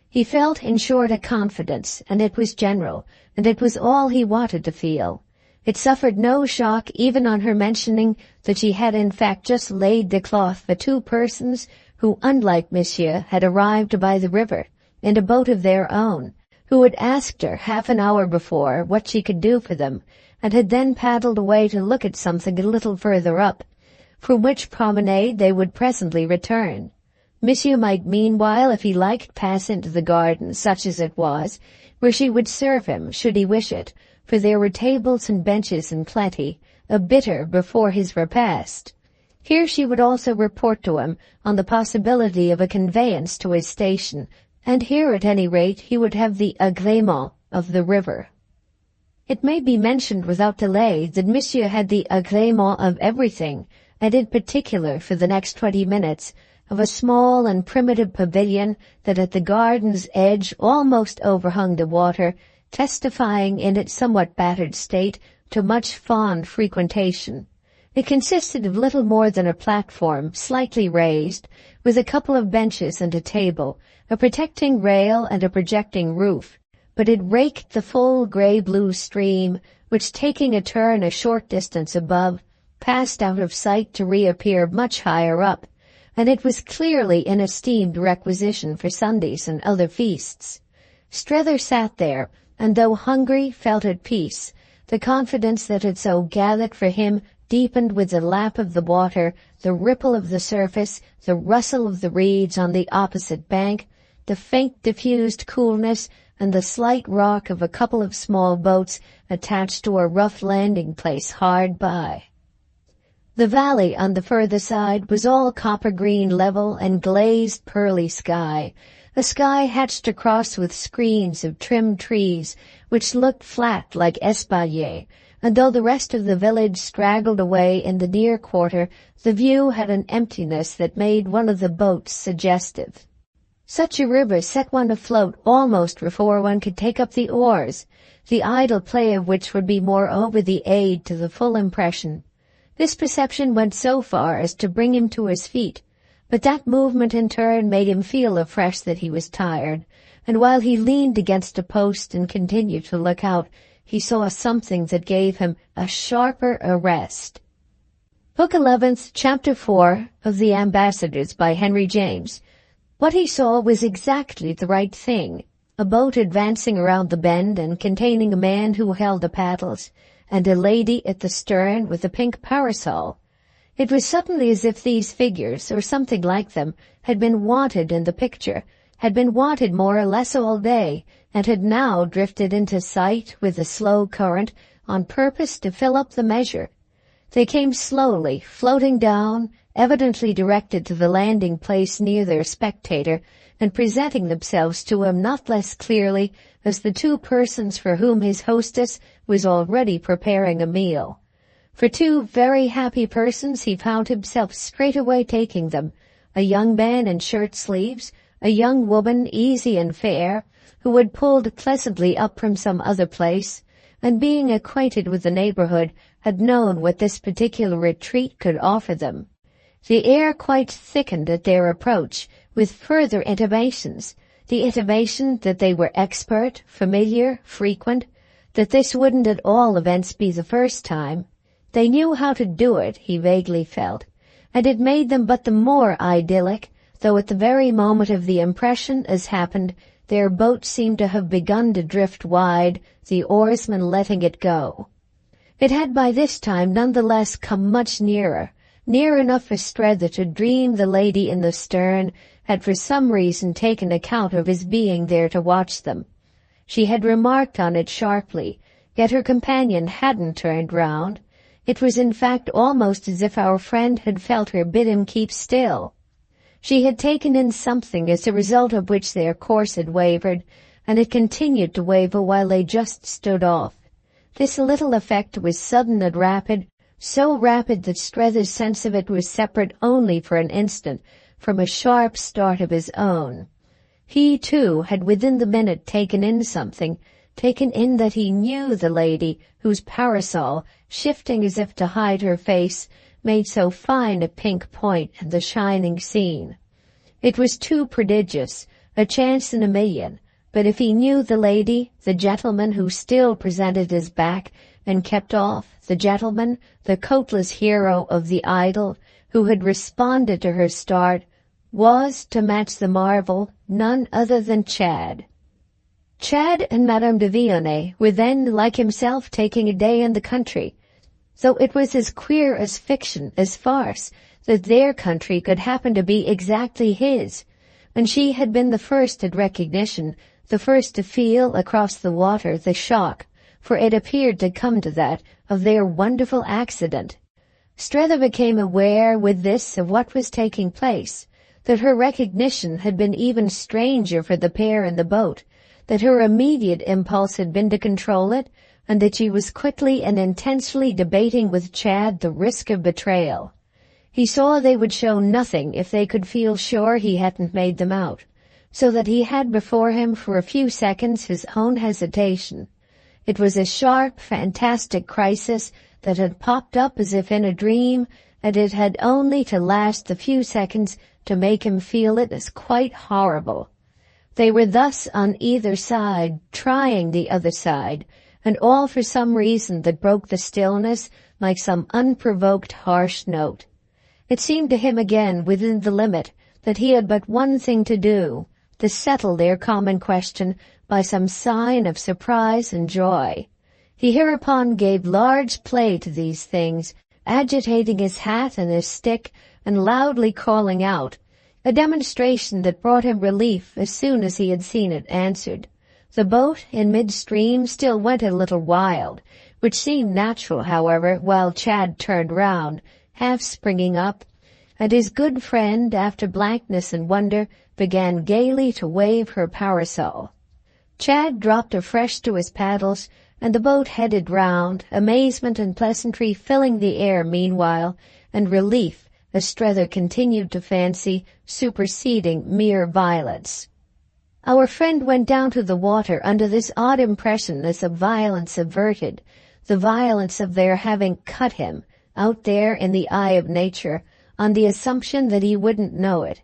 He felt, in short, a confidence, and it was general, and it was all he wanted to feel. It suffered no shock even on her mentioning that she had in fact just laid the cloth for two persons who, unlike Monsieur, had arrived by the river, in a boat of their own, who had asked her half an hour before what she could do for them, and had then paddled away to look at something a little further up, from which promenade they would presently return. Monsieur might meanwhile, if he liked, pass into the garden, such as it was, where she would serve him, should he wish it, for there were tables and benches in plenty, a bitter before his repast. Here she would also report to him on the possibility of a conveyance to his station, and here at any rate he would have the agrément of the river. It may be mentioned without delay that Monsieur had the agrément of everything, and in particular for the next 20 minutes, of a small and primitive pavilion that at the garden's edge almost overhung the water, testifying in its somewhat battered state to much fond frequentation. It consisted of little more than a platform, slightly raised, with a couple of benches and a table, a protecting rail and a projecting roof, but it raked the full grey-blue stream, which, taking a turn a short distance above, passed out of sight to reappear much higher up, and it was clearly an esteemed requisition for Sundays and other feasts. Strether sat there, and though hungry, felt at peace. The confidence that had so gathered for him deepened with the lap of the water, the ripple of the surface, the rustle of the reeds on the opposite bank, the faint diffused coolness, and the slight rock of a couple of small boats attached to a rough landing-place hard by. The valley on the further side was all copper-green level and glazed pearly sky, a sky hatched across with screens of trimmed trees which looked flat like espaliers, and though the rest of the village straggled away in the near quarter, the view had an emptiness that made one of the boats suggestive. Such a river set one afloat almost before one could take up the oars, the idle play of which would be moreover the aid to the full impression. This perception went so far as to bring him to his feet, but that movement in turn made him feel afresh that he was tired, and while he leaned against a post and continued to look out, he saw something that gave him a sharper arrest. Book 11th, Chapter 4 of The Ambassadors by Henry James. What he saw was exactly the right thing, a boat advancing around the bend and containing a man who held the paddles, and a lady at the stern with a pink parasol. It was suddenly as if these figures, or something like them, had been wanted in the picture, had been wanted more or less all day, and had now drifted into sight with a slow current on purpose to fill up the measure. They came slowly, floating down, evidently directed to the landing place near their spectator, and presenting themselves to him not less clearly as the two persons for whom his hostess was already preparing a meal. For two very happy persons he found himself straightway taking them, a young man in shirt-sleeves, a young woman easy and fair, who had pulled pleasantly up from some other place, and being acquainted with the neighborhood, had known what this particular retreat could offer them. The air quite thickened at their approach, with further intimations, the intimation that they were expert, familiar, frequent, that this wouldn't at all events be the first time. They knew how to do it, he vaguely felt, and it made them but the more idyllic, though at the very moment of the impression, as happened, their boat seemed to have begun to drift wide, the oarsman letting it go. It had by this time none the less come much nearer, near enough for Strether to dream the lady in the stern had for some reason taken account of his being there to watch them. She had remarked on it sharply, yet her companion hadn't turned round. It was in fact almost as if our friend had felt her bid him keep still. She had taken in something as a result of which their course had wavered, and it continued to waver while they just stood off. This little effect was sudden and rapid, so rapid that Strether's sense of it was separate only for an instant from a sharp start of his own. He, too, had within the minute taken in something, taken in that he knew the lady whose parasol, shifting as if to hide her face, made so fine a pink point in the shining scene. It was too prodigious, a chance in a million, but if he knew the lady, the gentleman who still presented his back and kept off, the gentleman, the coatless hero of the idyll, who had responded to her start, was, to match the marvel, none other than Chad. Chad and Madame de Vionnet were then, like himself, taking a day in the country, though it was as queer as fiction, as farce, that their country could happen to be exactly his, and she had been the first at recognition, the first to feel across the water the shock, for it appeared to come to that, of their wonderful accident. Strether became aware with this of what was taking place, that her recognition had been even stranger for the pair in the boat, that her immediate impulse had been to control it, and that she was quickly and intensely debating with Chad the risk of betrayal. He saw they would show nothing if they could feel sure he hadn't made them out, so that he had before him for a few seconds his own hesitation. It was a sharp, fantastic crisis that had popped up as if in a dream, and it had only to last the few seconds to make him feel it as quite horrible. They were thus on either side, trying the other side, and all for some reason that broke the stillness like some unprovoked harsh note. It seemed to him again, within the limit, that he had but one thing to do, to settle their common question by some sign of surprise and joy. He hereupon gave large play to these things, agitating his hat and his stick and loudly calling out, a demonstration that brought him relief as soon as he had seen it answered. The boat, in mid-stream, still went a little wild, which seemed natural, however, while Chad turned round, half springing up, and his good friend, after blankness and wonder, began gaily to wave her parasol. Chad dropped afresh to his paddles, and the boat headed round, amazement and pleasantry filling the air meanwhile, and relief, as Strether continued to fancy, superseding mere violence. Our friend went down to the water under this odd impression as of violence averted, the violence of their having cut him, out there in the eye of nature, on the assumption that he wouldn't know it.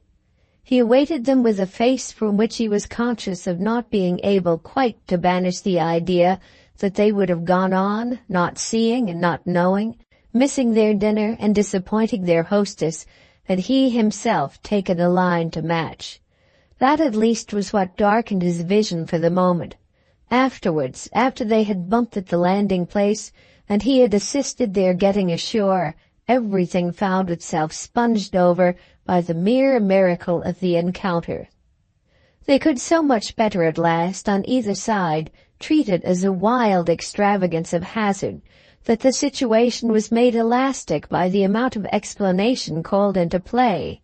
He awaited them with a face from which he was conscious of not being able quite to banish the idea that they would have gone on, not seeing and not knowing, missing their dinner and disappointing their hostess, had he himself taken a line to match. That at least was what darkened his vision for the moment. Afterwards, after they had bumped at the landing place, and he had assisted their getting ashore, everything found itself sponged over by the mere miracle of the encounter. They could so much better at last, on either side, treat it as a wild extravagance of hazard, that the situation was made elastic by the amount of explanation called into play.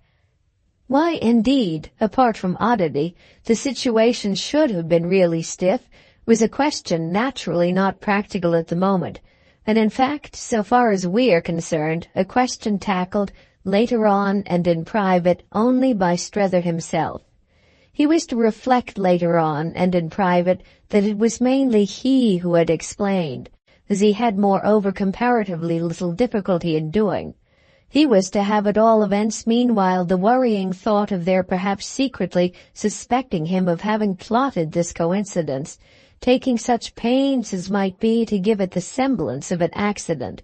Why, indeed, apart from oddity, the situation should have been really stiff was a question naturally not practical at the moment, and in fact, so far as we are concerned, a question tackled later on and in private only by Strether himself. He was to reflect later on and in private that it was mainly he who had explained, as he had moreover comparatively little difficulty in doing. He was to have at all events meanwhile the worrying thought of their perhaps secretly suspecting him of having plotted this coincidence, taking such pains as might be to give it the semblance of an accident.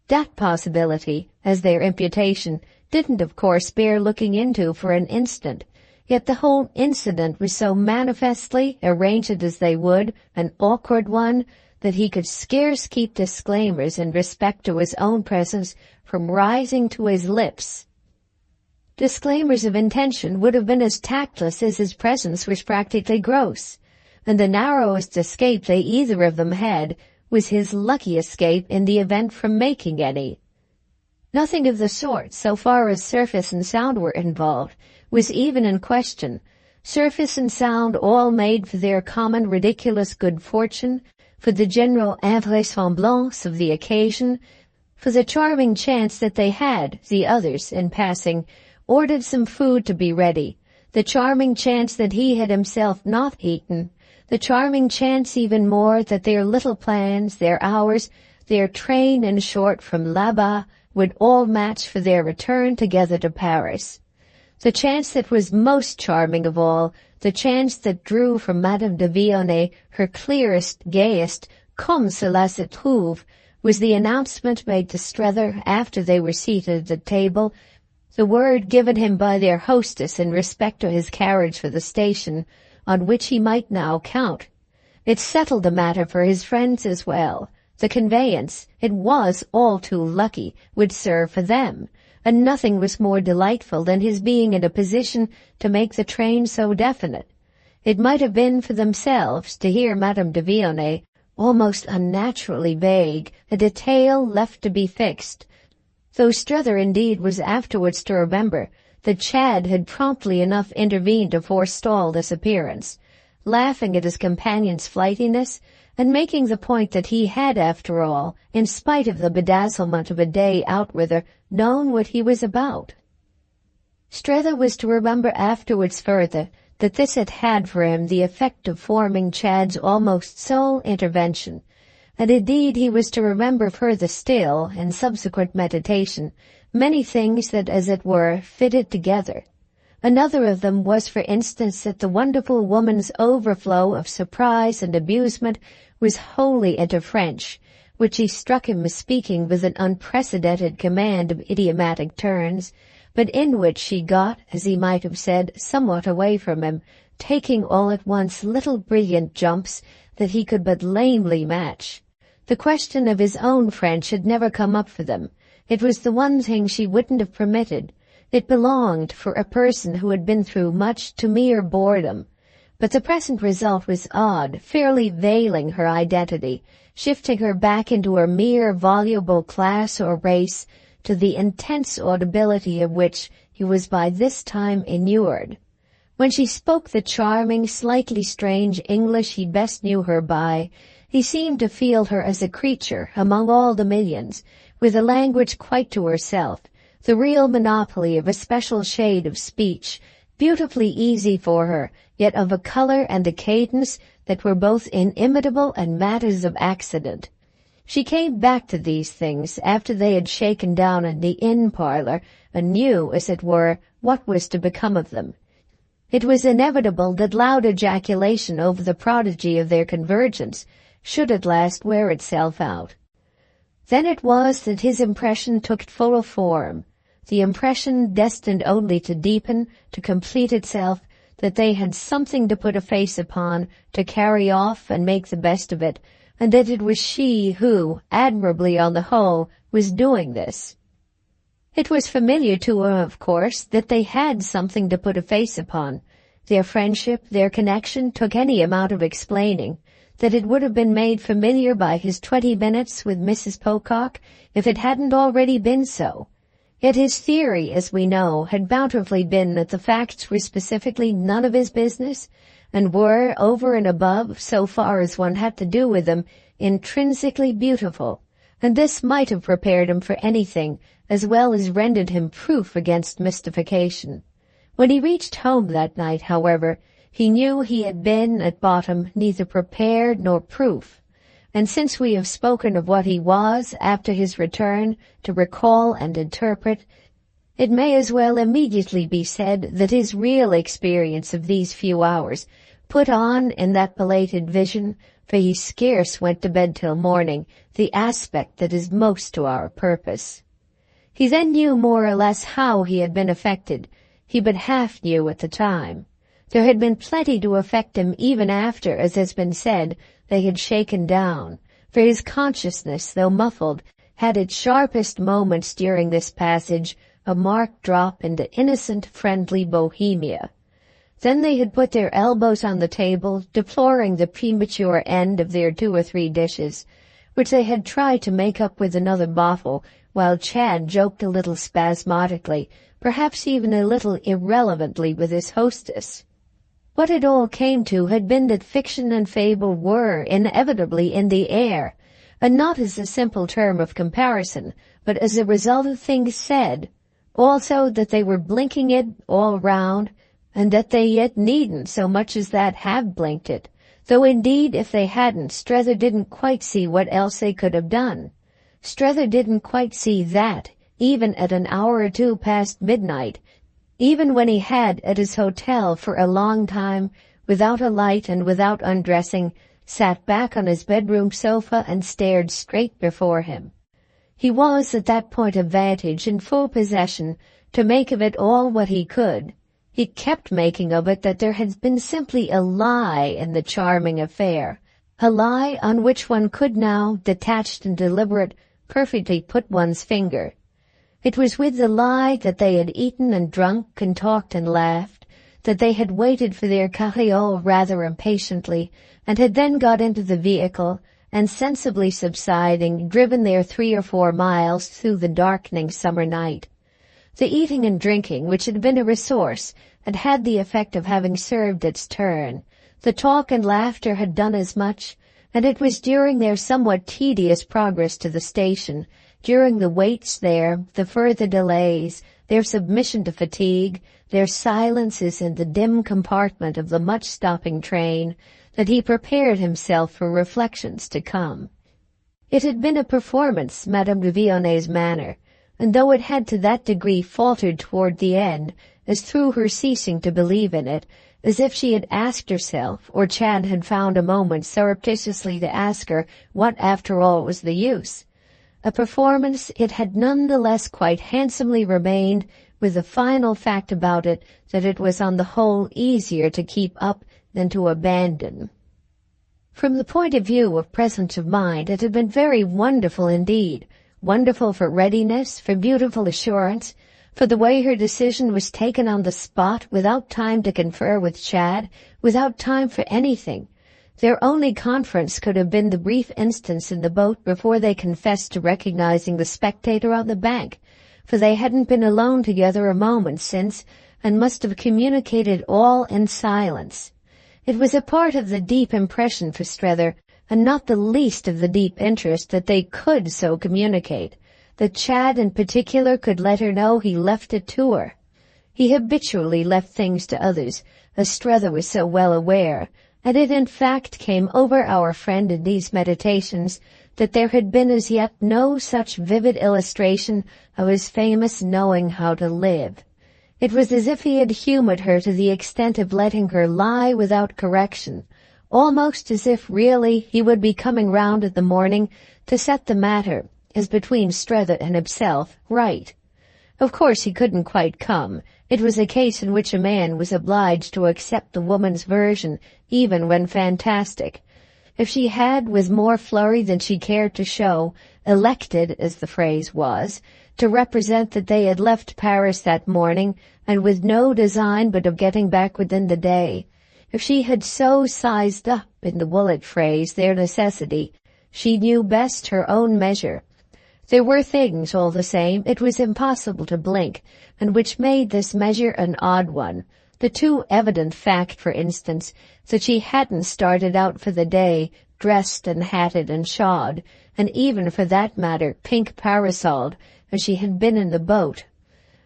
That possibility, as their imputation, didn't of course bear looking into for an instant, yet the whole incident was so manifestly, arrange it as they would, an awkward one, that he could scarce keep disclaimers in respect to his own presence from rising to his lips. Disclaimers of intention would have been as tactless as his presence was practically gross, and the narrowest escape they either of them had was his lucky escape in the event from making any. Nothing of the sort, so far as surface and sound were involved, was even in question. Surface and sound all made for their common ridiculous good fortune, for the general invraisemblance of the occasion, for the charming chance that they had, the others, in passing, ordered some food to be ready, the charming chance that he had himself not eaten, the charming chance even more that their little plans, their hours, their train, in short, from là-bas, would all match for their return together to Paris. The chance that was most charming of all, the chance that drew from Madame de Vionnet her clearest, gayest "comme cela se trouve," was the announcement made to Strether after they were seated at table, the word given him by their hostess in respect to his carriage for the station, on which he might now count. It settled the matter for his friends as well. The conveyance, it was all too lucky, would serve for them, and nothing was more delightful than his being in a position to make the train so definite. It might have been for themselves to hear Madame de Vionnet, almost unnaturally vague, a detail left to be fixed, though Strether indeed was afterwards to remember that Chad had promptly enough intervened to forestall this appearance, laughing at his companion's flightiness, and making the point that he had, after all, in spite of the bedazzlement of a day out with her, known what he was about. Strether was to remember afterwards further that this had had for him the effect of forming Chad's almost sole intervention, and indeed he was to remember further still, in subsequent meditation, many things that, as it were, fitted together. Another of them was, for instance, that the wonderful woman's overflow of surprise and amusement was wholly into French, which he struck him as speaking with an unprecedented command of idiomatic turns, but in which she got, as he might have said, somewhat away from him, taking all at once little brilliant jumps that he could but lamely match. The question of his own French had never come up for them. It was the one thing she wouldn't have permitted. It belonged, for a person who had been through much, to mere boredom. But the present result was odd, fairly veiling her identity, shifting her back into her mere voluble class or race, to the intense audibility of which he was by this time inured. When she spoke the charming, slightly strange English he best knew her by, he seemed to feel her as a creature among all the millions, with a language quite to herself, the real monopoly of a special shade of speech, beautifully easy for her, yet of a color and a cadence that were both inimitable and matters of accident. She came back to these things after they had shaken down in the inn parlor, and knew, as it were, what was to become of them. It was inevitable that loud ejaculation over the prodigy of their convergence should at last wear itself out. Then it was that his impression took full form, the impression destined only to deepen, to complete itself, that they had something to put a face upon, to carry off and make the best of it, and that it was she who, admirably on the whole, was doing this. It was familiar to her, of course, that they had something to put a face upon. Their friendship, their connection, took any amount of explaining, that it would have been made familiar by his 20 minutes with Mrs. Pocock if it hadn't already been so. Yet his theory, as we know, had bountifully been that the facts were specifically none of his business, and were, over and above, so far as one had to do with them, intrinsically beautiful, and this might have prepared him for anything, as well as rendered him proof against mystification. When he reached home that night, however, he knew he had been, at bottom, neither prepared nor proof, and since we have spoken of what he was, after his return, to recall and interpret, it may as well immediately be said that his real experience of these few hours put on, in that belated vision, for he scarce went to bed till morning, the aspect that is most to our purpose. He then knew more or less how he had been affected. He but half knew at the time. There had been plenty to affect him even after, as has been said, they had shaken down, for his consciousness, though muffled, had its sharpest moments during this passage, a marked drop into innocent, friendly Bohemia. Then they had put their elbows on the table, deploring the premature end of their 2 or 3 dishes, which they had tried to make up with another bottle, while Chad joked a little spasmodically, perhaps even a little irrelevantly with his hostess. What it all came to had been that fiction and fable were inevitably in the air, and not as a simple term of comparison, but as a result of things said. Also that they were blinking it all round, and that they yet needn't so much as that have blinked it, though indeed if they hadn't, Strether didn't quite see what else they could have done. Strether didn't quite see that, even at an hour or two past midnight, even when he had at his hotel for a long time, without a light and without undressing, sat back on his bedroom sofa and stared straight before him. He was at that point of vantage in full possession to make of it all what he could. He kept making of it that there had been simply a lie in the charming affair, a lie on which one could now, detached and deliberate, perfectly put one's finger. It was with the lie that they had eaten and drunk and talked and laughed, that they had waited for their carriole rather impatiently, and had then got into the vehicle, and sensibly subsiding, driven their 3 or 4 miles through the darkening summer night. The eating and drinking, which had been a resource, had had the effect of having served its turn. The talk and laughter had done as much, and it was during their somewhat tedious progress to the station, during the waits there, the further delays, their submission to fatigue, their silences in the dim compartment of the much-stopping train, that he prepared himself for reflections to come. It had been a performance, Madame de Vionet's manner, and though it had to that degree faltered toward the end, as through her ceasing to believe in it, as if she had asked herself, or Chad had found a moment surreptitiously to ask her what after all was the use. A performance it had none the less quite handsomely remained, with the final fact about it that it was on the whole easier to keep up than to abandon. From the point of view of presence of mind, it had been very wonderful indeed, wonderful for readiness, for beautiful assurance, for the way her decision was taken on the spot without time to confer with Chad, without time for anything. Their only conference could have been the brief instance in the boat before they confessed to recognizing the spectator on the bank, for they hadn't been alone together a moment since, and must have communicated all in silence. It was a part of the deep impression for Strether, and not the least of the deep interest that they could so communicate, that Chad in particular could let her know he left it to her. He habitually left things to others, as Strether was so well aware, and it in fact came over our friend in these meditations that there had been as yet no such vivid illustration of his famous knowing how to live. It was as if he had humored her to the extent of letting her lie without correction, almost as if really he would be coming round at the morning to set the matter, as between Strether and himself, right. Of course he couldn't quite come. It was a case in which a man was obliged to accept the woman's version, even when fantastic. If she had, with more flurry than she cared to show, elected, as the phrase was, to represent that they had left Paris that morning, and with no design but of getting back within the day, if she had so sized up, in the Woollett phrase, their necessity, she knew best her own measure. There were things, all the same, it was impossible to blink, and which made this measure an odd one. The too evident fact, for instance, that she hadn't started out for the day, dressed and hatted and shod, and even, for that matter, pink parasoled, as she had been in the boat.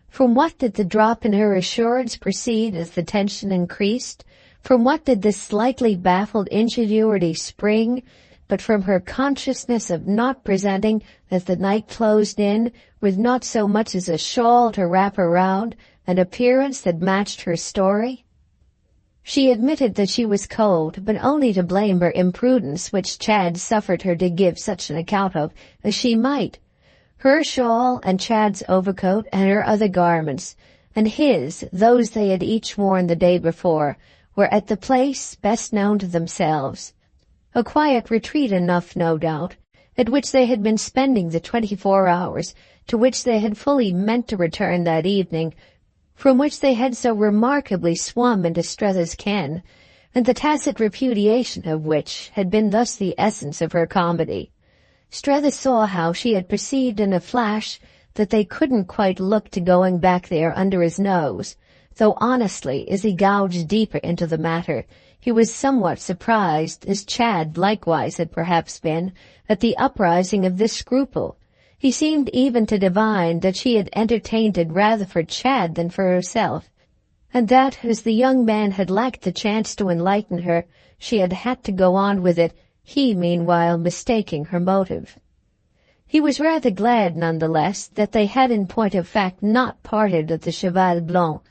From what did the drop in her assurance proceed as the tension increased? From what did this slightly baffled ingenuity spring? But from her consciousness of not presenting, as the night closed in, with not so much as a shawl to wrap around, an appearance that matched her story. She admitted that she was cold, but only to blame her imprudence, which Chad suffered her to give such an account of as she might. Her shawl and Chad's overcoat and her other garments, and his, those they had each worn the day before, were at the place best known to themselves. A quiet retreat enough, no doubt, at which they had been spending the 24 hours, to which they had fully meant to return that evening, from which they had so remarkably swum into Strether's ken, and the tacit repudiation of which had been thus the essence of her comedy. Strether saw how she had perceived in a flash that they couldn't quite look to going back there under his nose, though honestly, as he gouged deeper into the matter, he was somewhat surprised, as Chad likewise had perhaps been, at the uprising of this scruple. He seemed even to divine that she had entertained it rather for Chad than for herself, and that, as the young man had lacked the chance to enlighten her, she had had to go on with it, he meanwhile mistaking her motive. He was rather glad, nonetheless, that they had in point of fact not parted at the Cheval Blanc,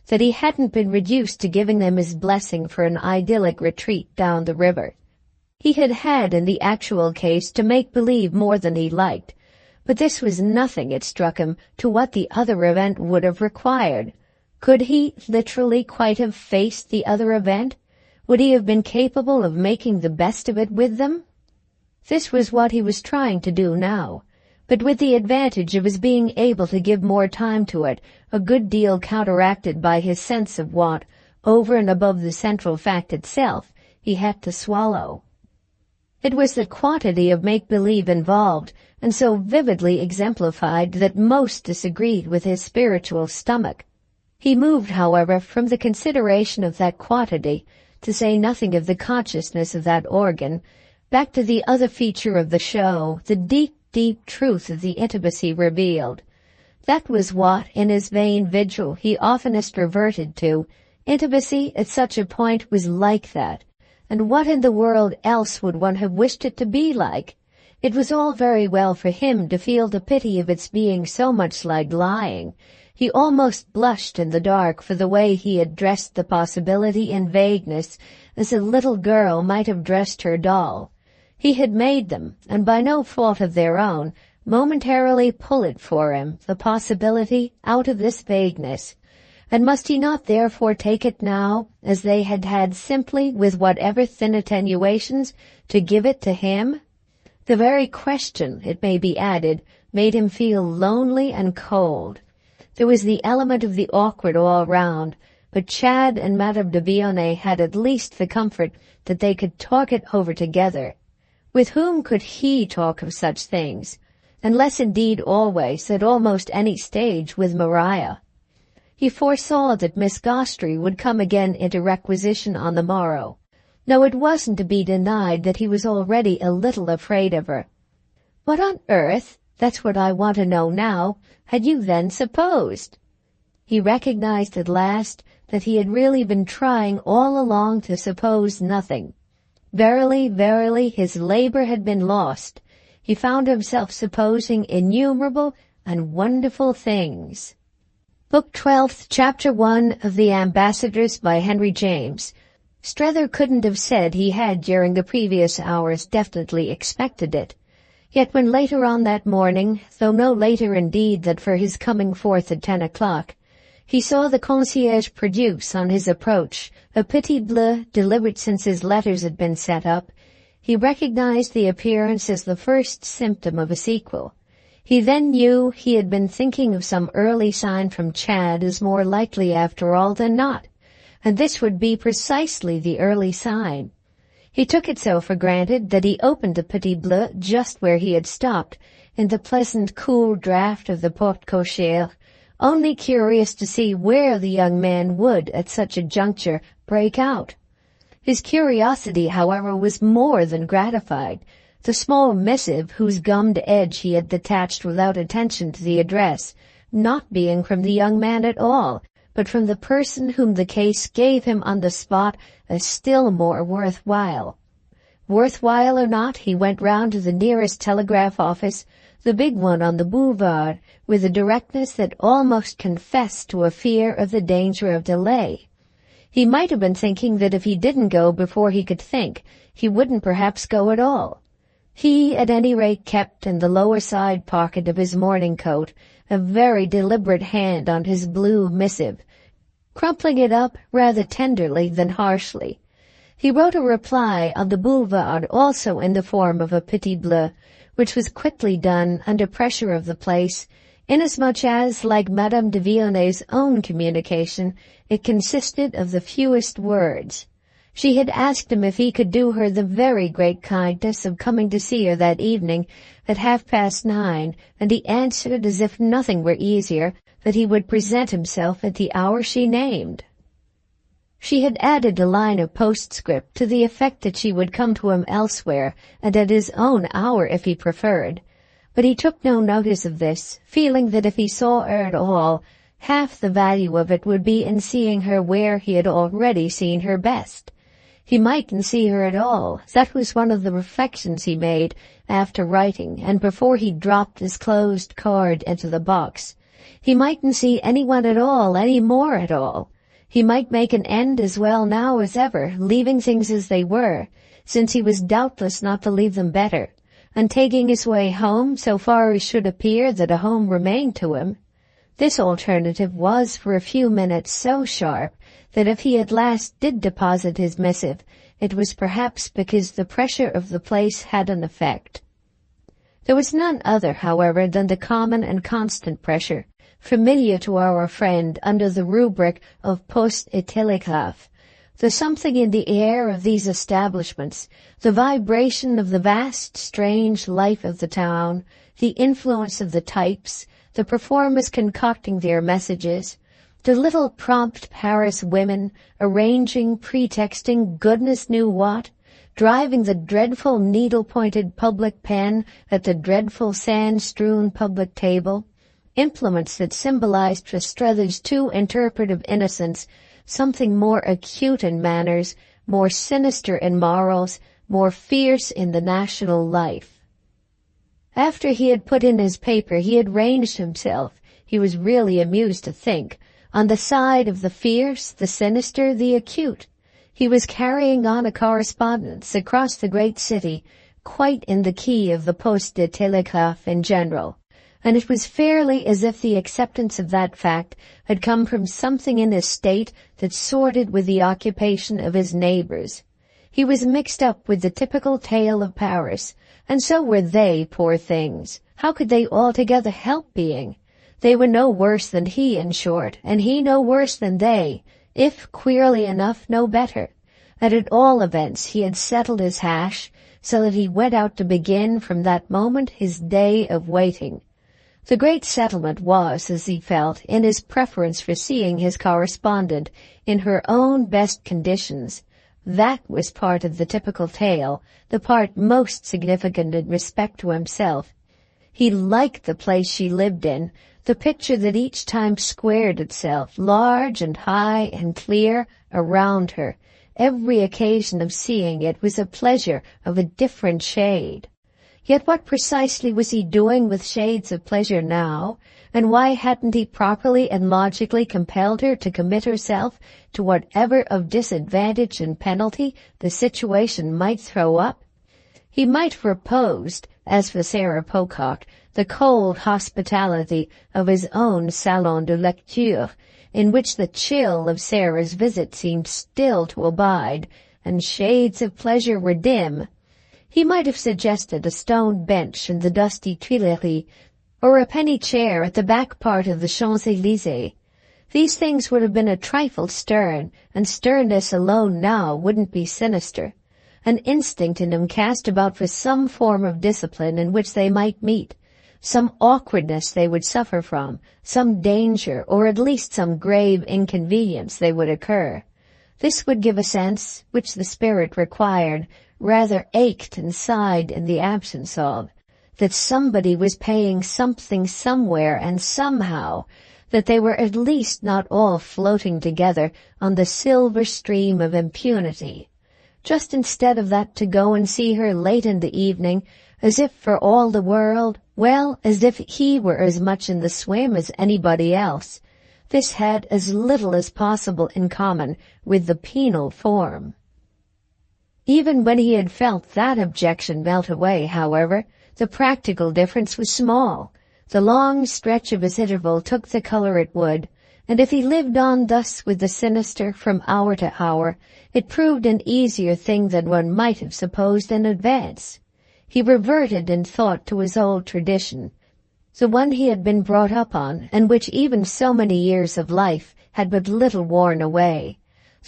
that he hadn't been reduced to giving them his blessing for an idyllic retreat down the river. He had in the actual case to make believe more than he liked, but this was nothing, it struck him, to what the other event would have required. Could he literally quite have faced the other event? Would he have been capable of making the best of it with them? This was what he was trying to do now, but with the advantage of his being able to give more time to it, a good deal counteracted by his sense of what, over and above the central fact itself, he had to swallow. It was the quantity of make-believe involved, and so vividly exemplified, that most disagreed with his spiritual stomach. He moved, however, from the consideration of that quantity, to say nothing of the consciousness of that organ, back to the other feature of the show, the deep truth of the intimacy revealed. That was what, in his vain vigil, he oftenest reverted to. Intimacy at such a point was like that, and what in the world else would one have wished it to be like? It was all very well for him to feel the pity of its being so much like lying. He almost blushed in the dark for the way he had dressed the possibility in vagueness, as a little girl might have dressed her doll. He had made them, and by no fault of their own, momentarily pull it for him, the possibility, out of this vagueness. And must he not therefore take it now, as they had had simply, with whatever thin attenuations, to give it to him? The very question, it may be added, made him feel lonely and cold. There was the element of the awkward all round, but Chad and Madame de Vionnet had at least the comfort that they could talk it over together. With whom could he talk of such things? Unless indeed always, at almost any stage, with Maria. He foresaw that Miss Gostrey would come again into requisition on the morrow. No, it wasn't to be denied that he was already a little afraid of her. What on earth, that's what I want to know now, had you then supposed? He recognized at last that he had really been trying all along to suppose nothing. Verily, verily, his labor had been lost. He found himself supposing innumerable and wonderful things. Book 12th, Chapter 1 of The Ambassadors by Henry James. Strether couldn't have said he had during the previous hours definitely expected it. Yet when later on that morning, though no later indeed than for his coming forth at 10 o'clock, he saw the concierge produce on his approach a petit bleu delivered since his letters had been set up, he recognized the appearance as the first symptom of a sequel. He then knew he had been thinking of some early sign from Chad as more likely after all than not, and this would be precisely the early sign. He took it so for granted that he opened the petit bleu just where he had stopped, in the pleasant cool draught of the porte cochere, only curious to see where the young man would, at such a juncture, break out. His curiosity, however, was more than gratified. The small missive whose gummed edge he had detached without attention to the address, not being from the young man at all, but from the person whom the case gave him on the spot as still more worthwhile. Worthwhile or not, he went round to the nearest telegraph office, the big one on the boulevard, with a directness that almost confessed to a fear of the danger of delay. He might have been thinking that if he didn't go before he could think, he wouldn't perhaps go at all. He, at any rate, kept in the lower side pocket of his morning coat a very deliberate hand on his blue missive, crumpling it up rather tenderly than harshly. He wrote a reply on the boulevard also in the form of a petit bleu, which was quickly done under pressure of the place, inasmuch as, like Madame de Vionet's own communication, it consisted of the fewest words. She had asked him if he could do her the very great kindness of coming to see her that evening at 9:30, and he answered as if nothing were easier that he would present himself at the hour she named. She had added a line of postscript to the effect that she would come to him elsewhere and at his own hour if he preferred, but he took no notice of this, feeling that if he saw her at all, half the value of it would be in seeing her where he had already seen her best. He mightn't see her at all. That was one of the reflections he made after writing and before he dropped his closed card into the box. He mightn't see anyone at all, any more at all. He might make an end as well now as ever, leaving things as they were, since he was doubtless not to leave them better, and taking his way home so far as should appear that a home remained to him. This alternative was for a few minutes so sharp that if he at last did deposit his missive, it was perhaps because the pressure of the place had an effect. There was none other, however, than the common and constant pressure, familiar to our friend under the rubric of poste et telegraphe, the something in the air of these establishments, the vibration of the vast, strange life of the town, the influence of the types, the performers concocting their messages, the little prompt Paris women arranging, pretexting goodness knew what, driving the dreadful needle-pointed public pen at the dreadful sand-strewn public table, implements that symbolized for Strether's too interpretive innocence something more acute in manners, more sinister in morals, more fierce in the national life. After he had put in his paper, he had ranged himself, he was really amused to think, on the side of the fierce, the sinister, the acute. He was carrying on a correspondence across the great city, quite in the key of the poste de telegraphe in general, and it was fairly as if the acceptance of that fact had come from something in his state that sorted with the occupation of his neighbors. He was mixed up with the typical tale of Paris, and so were they, poor things. How could they altogether help being? They were no worse than he, in short, and he no worse than they, if, queerly enough, no better. And at all events he had settled his hash, so that he went out to begin from that moment his day of waiting. The great settlement was, as he felt, in his preference for seeing his correspondent in her own best conditions. That was part of the typical tale, the part most significant in respect to himself. He liked the place she lived in, the picture that each time squared itself, large and high and clear, around her. Every occasion of seeing it was a pleasure of a different shade. Yet what precisely was he doing with shades of pleasure now, and why hadn't he properly and logically compelled her to commit herself to whatever of disadvantage and penalty the situation might throw up? He might have proposed, as for Sarah Pocock, the cold hospitality of his own salon de lecture, in which the chill of Sarah's visit seemed still to abide, and shades of pleasure were dim. He might have suggested a stone bench in the dusty Tuileries, or a penny chair at the back part of the Champs-Élysées. These things would have been a trifle stern, and sternness alone now wouldn't be sinister. An instinct in him cast about for some form of discipline in which they might meet, some awkwardness they would suffer from, some danger, or at least some grave inconvenience they would incur. This would give a sense, which the spirit required, rather ached and sighed in the absence of, that somebody was paying something somewhere and somehow, that they were at least not all floating together on the silver stream of impunity. Just instead of that to go and see her late in the evening, as if for all the world, well, as if he were as much in the swim as anybody else. This had as little as possible in common with the penal form. Even when he had felt that objection melt away, however, the practical difference was small. The long stretch of his interval took the color it would, and if he lived on thus with the sinister from hour to hour, it proved an easier thing than one might have supposed in advance. He reverted in thought to his old tradition, the one he had been brought up on, and which even so many years of life had but little worn away.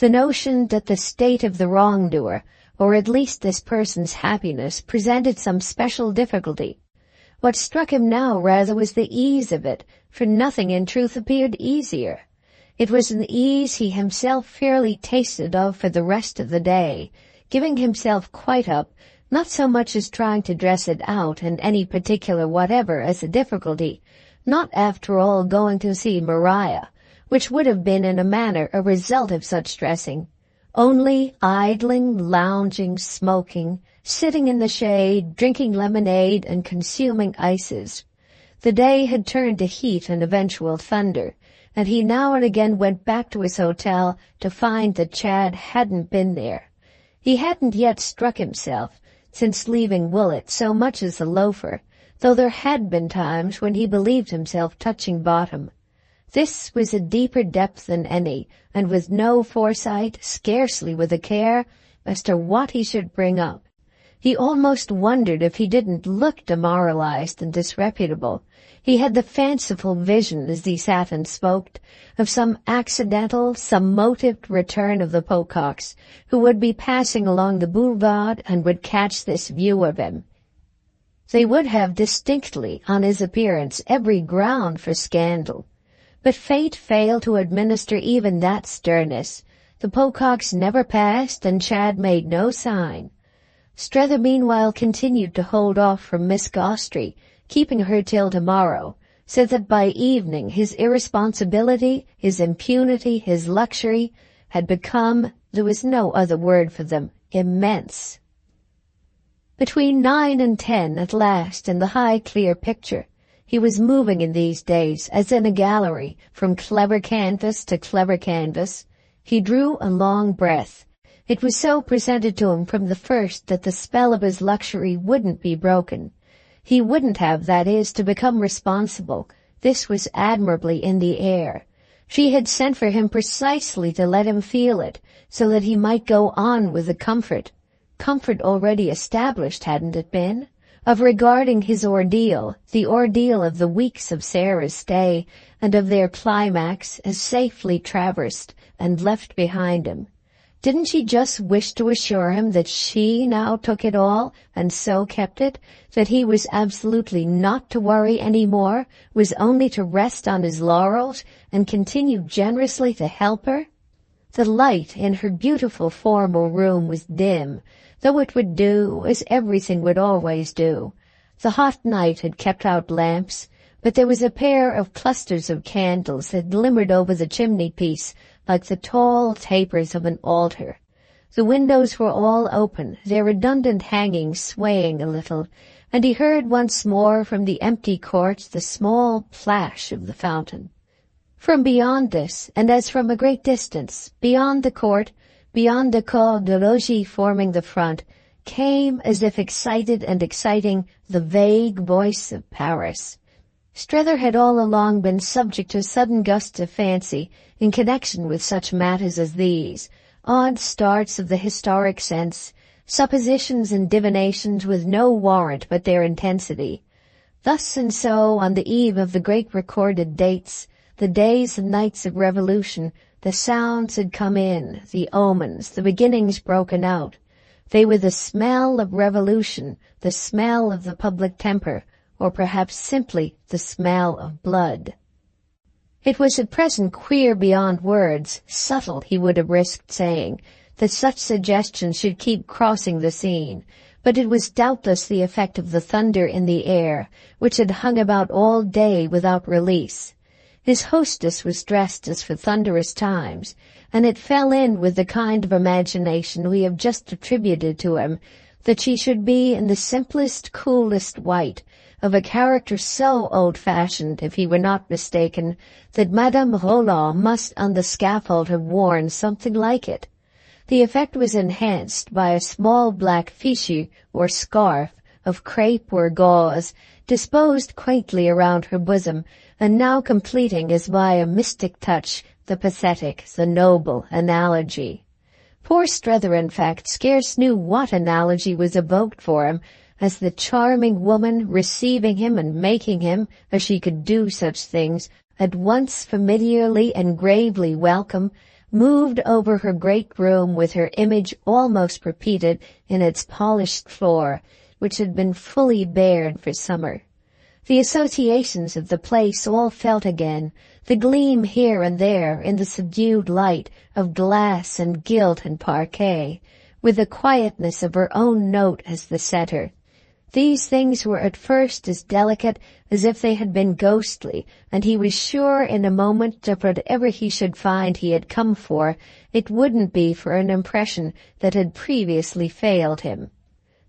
The notion that the state of the wrongdoer, or at least this person's happiness, presented some special difficulty. What struck him now rather was the ease of it, for nothing in truth appeared easier. It was an ease he himself fairly tasted of for the rest of the day, giving himself quite up, not so much as trying to dress it out in any particular whatever as a difficulty, not after all going to see Maria, which would have been in a manner a result of such dressing, only idling, lounging, smoking, sitting in the shade, drinking lemonade and consuming ices. The day had turned to heat and eventual thunder, and he now and again went back to his hotel to find that Chad hadn't been there. He hadn't yet struck himself, since leaving Woolwich, so much as a loafer, though there had been times when he believed himself touching bottom. This was a deeper depth than any, and with no foresight, scarcely with a care, as to what he should bring up. He almost wondered if he didn't look demoralized and disreputable. He had the fanciful vision, as he sat and smoked, of some accidental, some motived return of the Pococks, who would be passing along the boulevard and would catch this view of him. They would have distinctly, on his appearance, every ground for scandal. But fate failed to administer even that sternness. The Pococks never passed, and Chad made no sign. Strether meanwhile continued to hold off from Miss Gostrey, keeping her till tomorrow, so that by evening his irresponsibility, his impunity, his luxury had become, there was no other word for them, immense. Between 9 and 10 at last, in the high clear picture, he was moving in these days, as in a gallery, from clever canvas to clever canvas. He drew a long breath. It was so presented to him from the first that the spell of his luxury wouldn't be broken. He wouldn't have, that is, to become responsible. This was admirably in the air. She had sent for him precisely to let him feel it, so that he might go on with the comfort already established, hadn't it been, of regarding his ordeal, the ordeal of the weeks of Sarah's stay, and of their climax, as safely traversed and left behind him. Didn't she just wish to assure him that she now took it all, and so kept it, that he was absolutely not to worry any more, was only to rest on his laurels, and continue generously to help her? The light in her beautiful formal room was dim, though it would do, as everything would always do. The hot night had kept out lamps, but there was a pair of clusters of candles that glimmered over the chimney-piece like the tall tapers of an altar. The windows were all open, their redundant hangings swaying a little, and he heard once more from the empty court the small plash of the fountain. From beyond this, and as from a great distance, beyond the court, beyond the corps de logis forming the front, came, as if excited and exciting, the vague voice of Paris. Strether had all along been subject to sudden gusts of fancy in connection with such matters as these, odd starts of the historic sense, suppositions and divinations with no warrant but their intensity. Thus and so, on the eve of the great recorded dates, the days and nights of revolution, the sounds had come in, the omens, the beginnings broken out. They were the smell of revolution, the smell of the public temper, or perhaps simply the smell of blood. It was at present queer beyond words, subtle, he would have risked saying, that such suggestions should keep crossing the scene, but it was doubtless the effect of the thunder in the air, which had hung about all day without release. His hostess was dressed as for thunderous times, and it fell in with the kind of imagination we have just attributed to him, that she should be in the simplest, coolest white, of a character so old-fashioned, if he were not mistaken, that Madame Roland must on the scaffold have worn something like it. The effect was enhanced by a small black fichu, or scarf, of crepe or gauze, disposed quaintly around her bosom, and now completing as by a mystic touch the pathetic, the noble analogy. Poor Strether, in fact, scarce knew what analogy was evoked for him, as the charming woman, receiving him and making him, as she could do such things, at once familiarly and gravely welcome, moved over her great room with her image almost repeated in its polished floor, which had been fully bared for summer. The associations of the place all felt again, the gleam here and there in the subdued light of glass and gilt and parquet, with the quietness of her own note as the center. These things were at first as delicate as if they had been ghostly, and he was sure in a moment that whatever he should find he had come for, it wouldn't be for an impression that had previously failed him.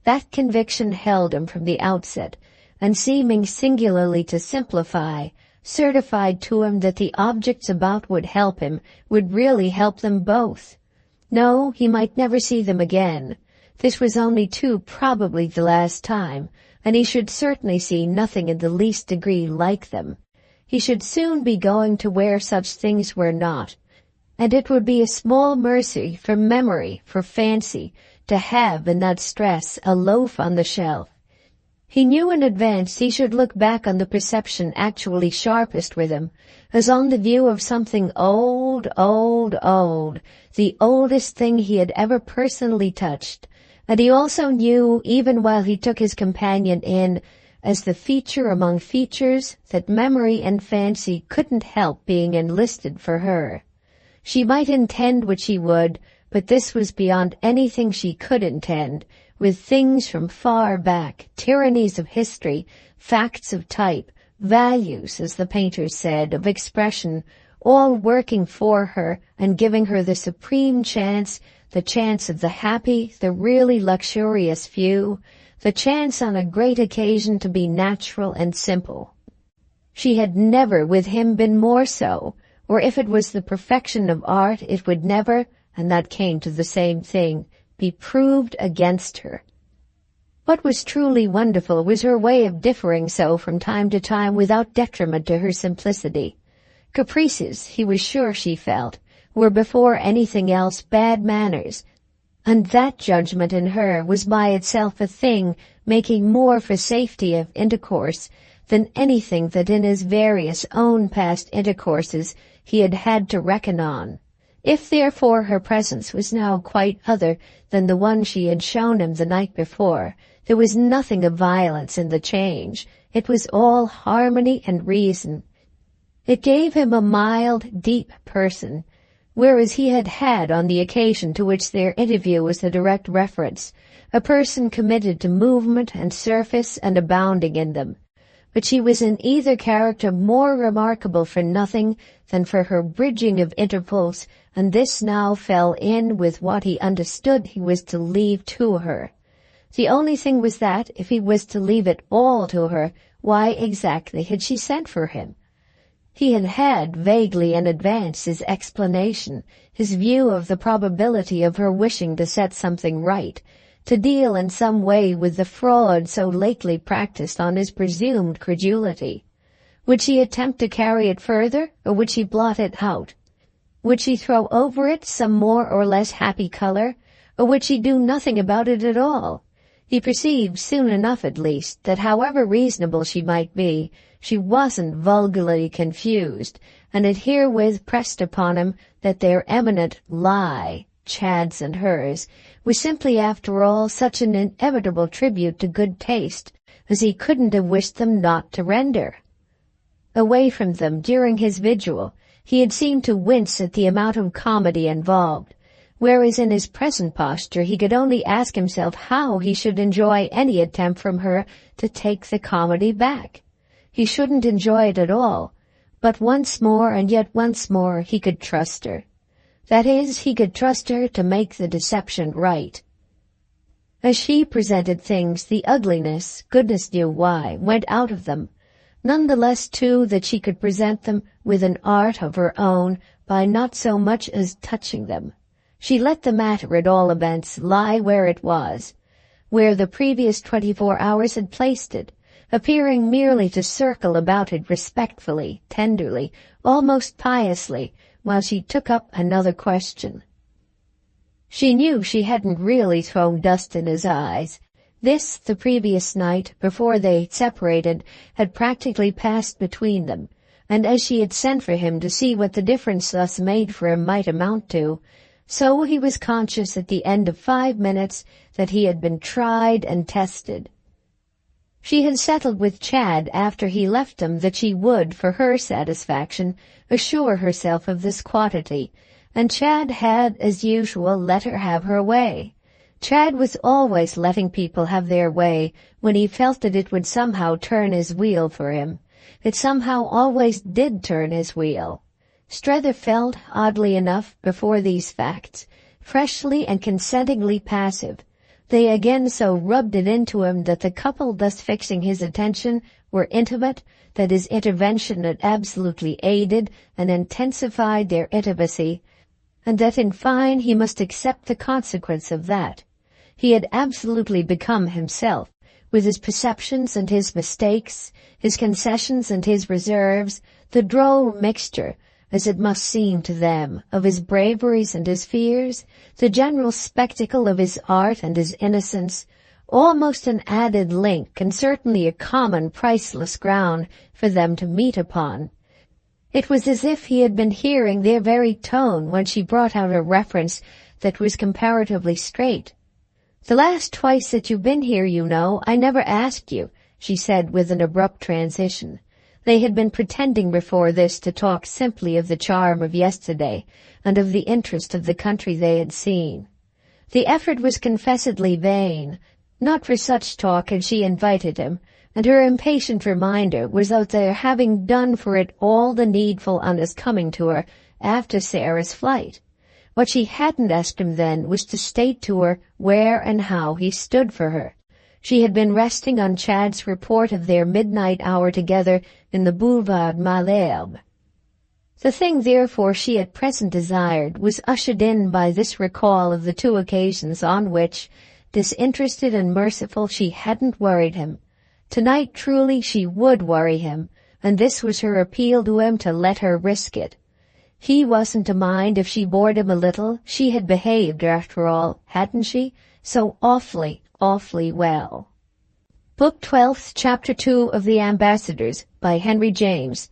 That conviction held him from the outset, and seeming singularly to simplify, certified to him that the objects about would help him, would really help them both. No, he might never see them again. This was only too probably the last time, and he should certainly see nothing in the least degree like them. He should soon be going to where such things were not, and it would be a small mercy for memory, for fancy, to have in that stress a loaf on the shelf. He knew in advance he should look back on the perception actually sharpest with him, as on the view of something old, the oldest thing he had ever personally touched. And he also knew, even while he took his companion in, as the feature among features, that memory and fancy couldn't help being enlisted for her. She might intend what she would, but this was beyond anything she could intend, with things from far back, tyrannies of history, facts of type, values, as the painters said, of expression, all working for her and giving her the supreme chance, the chance of the happy, the really luxurious few, the chance on a great occasion to be natural and simple. She had never with him been more so, or if it was the perfection of art it would never, and that came to the same thing, be proved against her. What was truly wonderful was her way of differing so from time to time without detriment to her simplicity. Caprices, he was sure she felt, were before anything else bad manners, and that judgment in her was by itself a thing making more for safety of intercourse than anything that in his various own past intercourses he had had to reckon on. If therefore her presence was now quite other than the one she had shown him the night before, there was nothing of violence in the change. It was all harmony and reason. It gave him a mild, deep person, whereas he had had on the occasion to which their interview was a direct reference, a person committed to movement and surface and abounding in them. But she was in either character more remarkable for nothing than for her bridging of intervals, and this now fell in with what he understood he was to leave to her. The only thing was that, if he was to leave it all to her, why exactly had she sent for him? He had had vaguely in advance his explanation, his view of the probability of her wishing to set something right, to deal in some way with the fraud so lately practiced on his presumed credulity. Would she attempt to carry it further, or would she blot it out? Would she throw over it some more or less happy color, or would she do nothing about it at all? He perceived soon enough at least that however reasonable she might be, she wasn't vulgarly confused, and it herewith pressed upon him that their eminent lie, Chad's and hers, was simply after all such an inevitable tribute to good taste as he couldn't have wished them not to render. Away from them during his vigil, he had seemed to wince at the amount of comedy involved, whereas in his present posture he could only ask himself how he should enjoy any attempt from her to take the comedy back. He shouldn't enjoy it at all, but once more and yet once more he could trust her. That is, he could trust her to make the deception right. As she presented things, the ugliness, goodness knew why, went out of them. None the less, too, that she could present them with an art of her own by not so much as touching them. She let the matter, at all events, lie where it was, where the previous 24 hours had placed it, appearing merely to circle about it respectfully, tenderly, almost piously, while she took up another question. She knew she hadn't really thrown dust in his eyes. This, the previous night, before they separated, had practically passed between them, and as she had sent for him to see what the difference thus made for him might amount to, so he was conscious at the end of 5 minutes that he had been tried and tested. She had settled with Chad after he left him that she would, for her satisfaction, assure herself of this quantity, and Chad had, as usual, let her have her way. Chad was always letting people have their way when he felt that it would somehow turn his wheel for him. It somehow always did turn his wheel. Strether felt, oddly enough, before these facts, freshly and consentingly passive. They again so rubbed it into him that the couple thus fixing his attention were intimate, that his intervention had absolutely aided and intensified their intimacy, and that in fine he must accept the consequence of that. He had absolutely become himself, with his perceptions and his mistakes, his concessions and his reserves, the droll mixture, as it must seem to them, of his braveries and his fears, the general spectacle of his art and his innocence, almost an added link and certainly a common priceless ground for them to meet upon. It was as if he had been hearing their very tone when she brought out a reference that was comparatively straight. "The last twice that you've been here, you know, I never asked you," she said with an abrupt transition. They had been pretending before this to talk simply of the charm of yesterday and of the interest of the country they had seen. The effort was confessedly vain. Not for such talk had she invited him, and her impatient reminder was of their having done for it all the needful on his coming to her after Sarah's flight. What she hadn't asked him then was to state to her where and how he stood for her. She had been resting on Chad's report of their midnight hour together in the Boulevard Malherbe. The thing, therefore, she at present desired was ushered in by this recall of the 2 occasions on which, disinterested and merciful, she hadn't worried him. Tonight, truly, she would worry him, and this was her appeal to him to let her risk it. He wasn't to mind if she bored him a little. She had behaved, after all, hadn't she? So awfully well. Book 12th, Chapter 2 of The Ambassadors, by Henry James.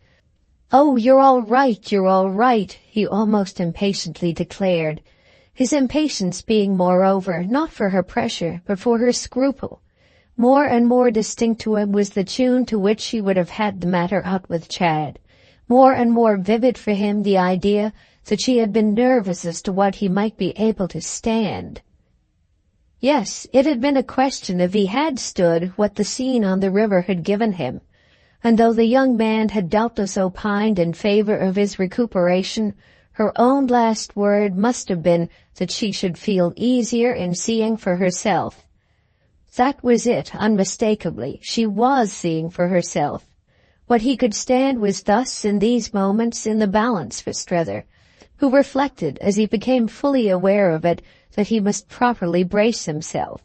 "Oh, you're all right, he almost impatiently declared, his impatience being, moreover, not for her pressure, but for her scruple. More and more distinct to him was the tune to which she would have had the matter out with Chad. More and more vivid for him the idea that she had been nervous as to what he might be able to stand. Yes, it had been a question if he had stood what the scene on the river had given him, and though the young man had doubtless opined in favor of his recuperation, her own last word must have been that she should feel easier in seeing for herself. That was it, unmistakably. She was seeing for herself. What he could stand was thus, in these moments, in the balance for Strether, who reflected, as he became fully aware of it, that he must properly brace himself.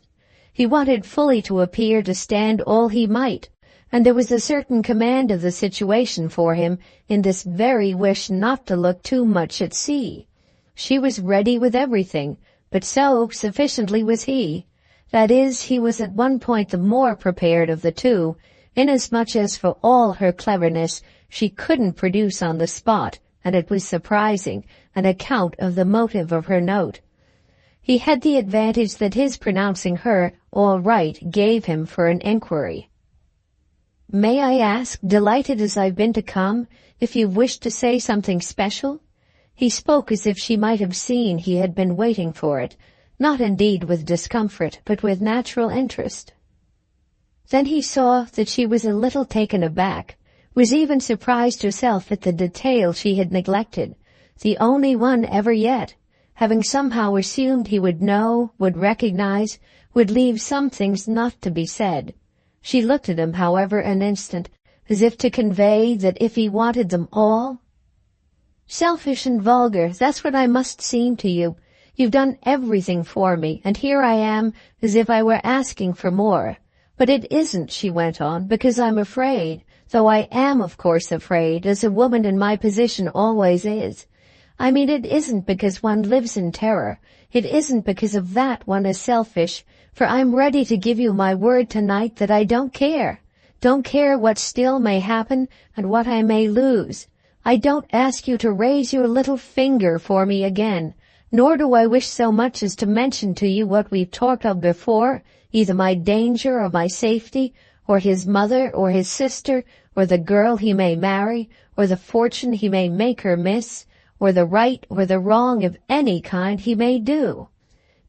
He wanted fully to appear to stand all he might, and there was a certain command of the situation for him in this very wish not to look too much at sea. She was ready with everything, but so sufficiently was he. That is, he was at one point the more prepared of the two, inasmuch as for all her cleverness she couldn't produce on the spot, and it was surprising, an account of the motive of her note. He had the advantage that his pronouncing her all right gave him for an inquiry. "May I ask, delighted as I've been to come, if you've wished to say something special?" He spoke as if she might have seen he had been waiting for it, not indeed with discomfort, but with natural interest. Then he saw that she was a little taken aback, was even surprised herself at the detail she had neglected, the only one ever yet, having somehow assumed he would know, would recognize, would leave some things not to be said. She looked at him, however, an instant, as if to convey that if he wanted them all— "Selfish and vulgar, that's what I must seem to you. You've done everything for me, and here I am, as if I were asking for more. But it isn't," she went on, "because I'm afraid, though I am of course afraid, as a woman in my position always is. I mean, it isn't because one lives in terror. It isn't because of that one is selfish, for I'm ready to give you my word tonight that I don't care. Don't care what still may happen and what I may lose. I don't ask you to raise your little finger for me again, nor do I wish so much as to mention to you what we've talked of before, either my danger or my safety, or his mother or his sister, or the girl he may marry, or the fortune he may make or miss, or the right or the wrong of any kind he may do.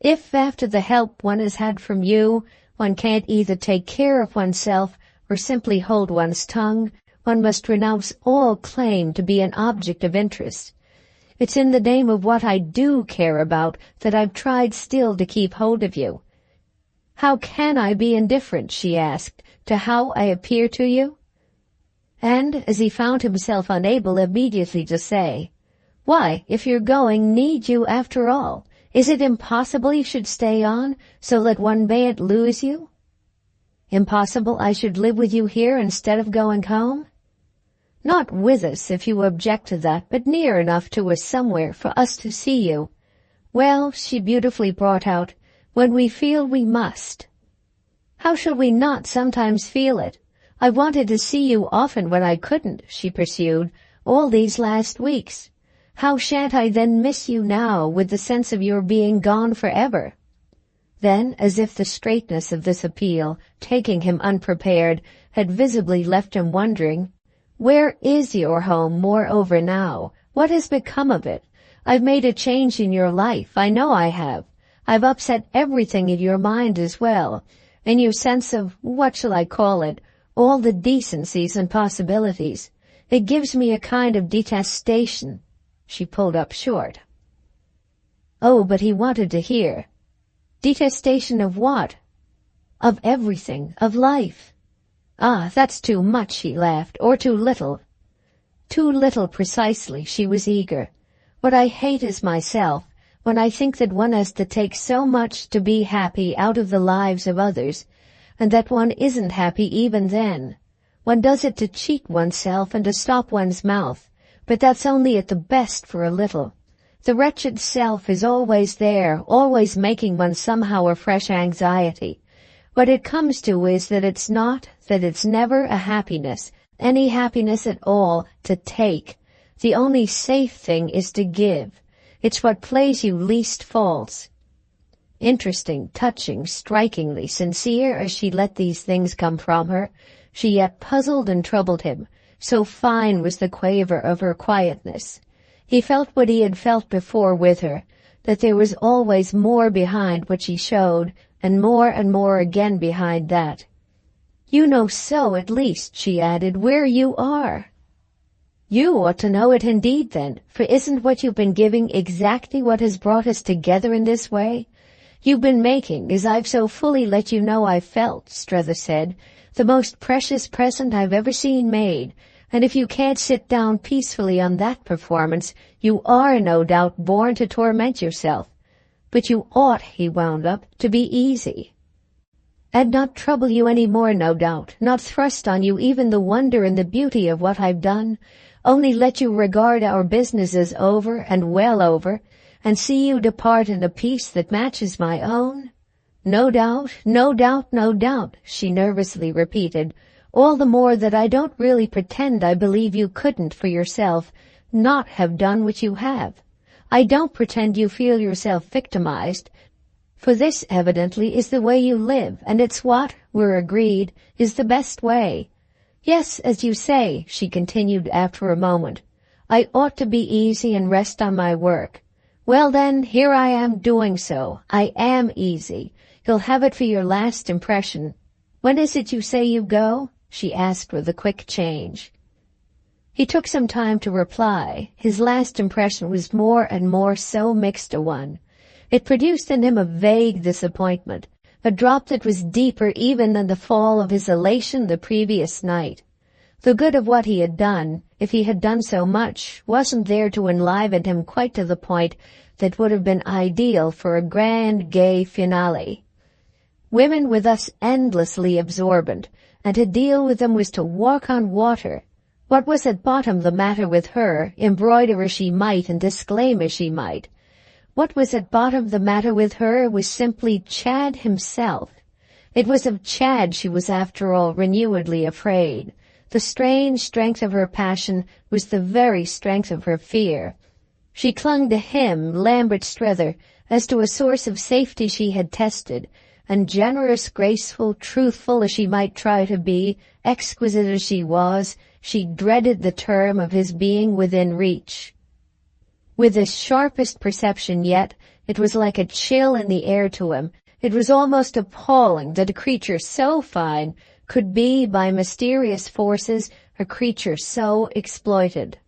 If after the help one has had from you, one can't either take care of oneself or simply hold one's tongue, one must renounce all claim to be an object of interest. It's in the name of what I do care about that I've tried still to keep hold of you. How can I be indifferent, she asked, to how I appear to you? And, as he found himself unable immediately to say, why, if you're going, need you after all? Is it impossible you should stay on, so that one mayn't lose you? Impossible I should live with you here instead of going home? Not with us, if you object to that, but near enough to us somewhere for us to see you. Well, she beautifully brought out, when we feel we must. How should we not sometimes feel it? I wanted to see you often when I couldn't, she pursued, all these last weeks. How shan't I then miss you now with the sense of your being gone forever? Then, as if the straightness of this appeal, taking him unprepared, had visibly left him wondering, where is your home, moreover, now? What has become of it? I've made a change in your life, I know I have. I've upset everything in your mind as well, in your sense of, what shall I call it, all the decencies and possibilities. It gives me a kind of detestation. She pulled up short. Oh, but he wanted to hear. Detestation of what? Of everything, of life. Ah, that's too much, he laughed, or too little. Too little precisely, she was eager. What I hate is myself, when I think that one has to take so much to be happy out of the lives of others, and that one isn't happy even then. One does it to cheat oneself and to stop one's mouth, but that's only at the best for a little. The wretched self is always there, always making one somehow a fresh anxiety. What it comes to is that it's never a happiness, any happiness at all, to take. The only safe thing is to give. It's what plays you least false. Interesting, touching, strikingly sincere as she let these things come from her, she yet puzzled and troubled him. So fine was the quaver of her quietness. He felt what he had felt before with her, that there was always more behind what she showed, and more again behind that. You know so, at least, she added, where you are. You ought to know it indeed, then, for isn't what you've been giving exactly what has brought us together in this way? You've been making, as I've so fully let you know I've felt, Strether said, the most precious present I've ever seen made, and if you can't sit down peacefully on that performance, you are, no doubt, born to torment yourself. But you ought, he wound up, to be easy. And not trouble you any more, no doubt, not thrust on you even the wonder and the beauty of what I've done, only let you regard our business as over and well over, and see you depart in a peace that matches my own? No doubt, no doubt, no doubt, she nervously repeated, all the more that I don't really pretend I believe you couldn't for yourself not have done what you have. I don't pretend you feel yourself victimized, for this evidently is the way you live, and it's what, we're agreed, is the best way. Yes, as you say, she continued after a moment, I ought to be easy and rest on my work. Well then, here I am doing so. I am easy. You'll have it for your last impression. When is it you say you go? She asked with a quick change. He took some time to reply. His last impression was more and more so mixed a one. It produced in him a vague disappointment, a drop that was deeper even than the fall of his elation the previous night. The good of what he had done, if he had done so much, wasn't there to enliven him quite to the point that would have been ideal for a grand gay finale. Women were thus endlessly absorbent, and to deal with them was to walk on water. What was at bottom the matter with her, embroider as she might and disclaim as she might? What was at bottom the matter with her was simply Chad himself. It was of Chad she was after all renewedly afraid. The strange strength of her passion was the very strength of her fear. She clung to him, Lambert Strether, as to a source of safety she had tested, and generous, graceful, truthful as she might try to be, exquisite as she was, she dreaded the term of his being within reach. With the sharpest perception yet, it was like a chill in the air to him. It was almost appalling that a creature so fine could be, by mysterious forces, a creature so exploited.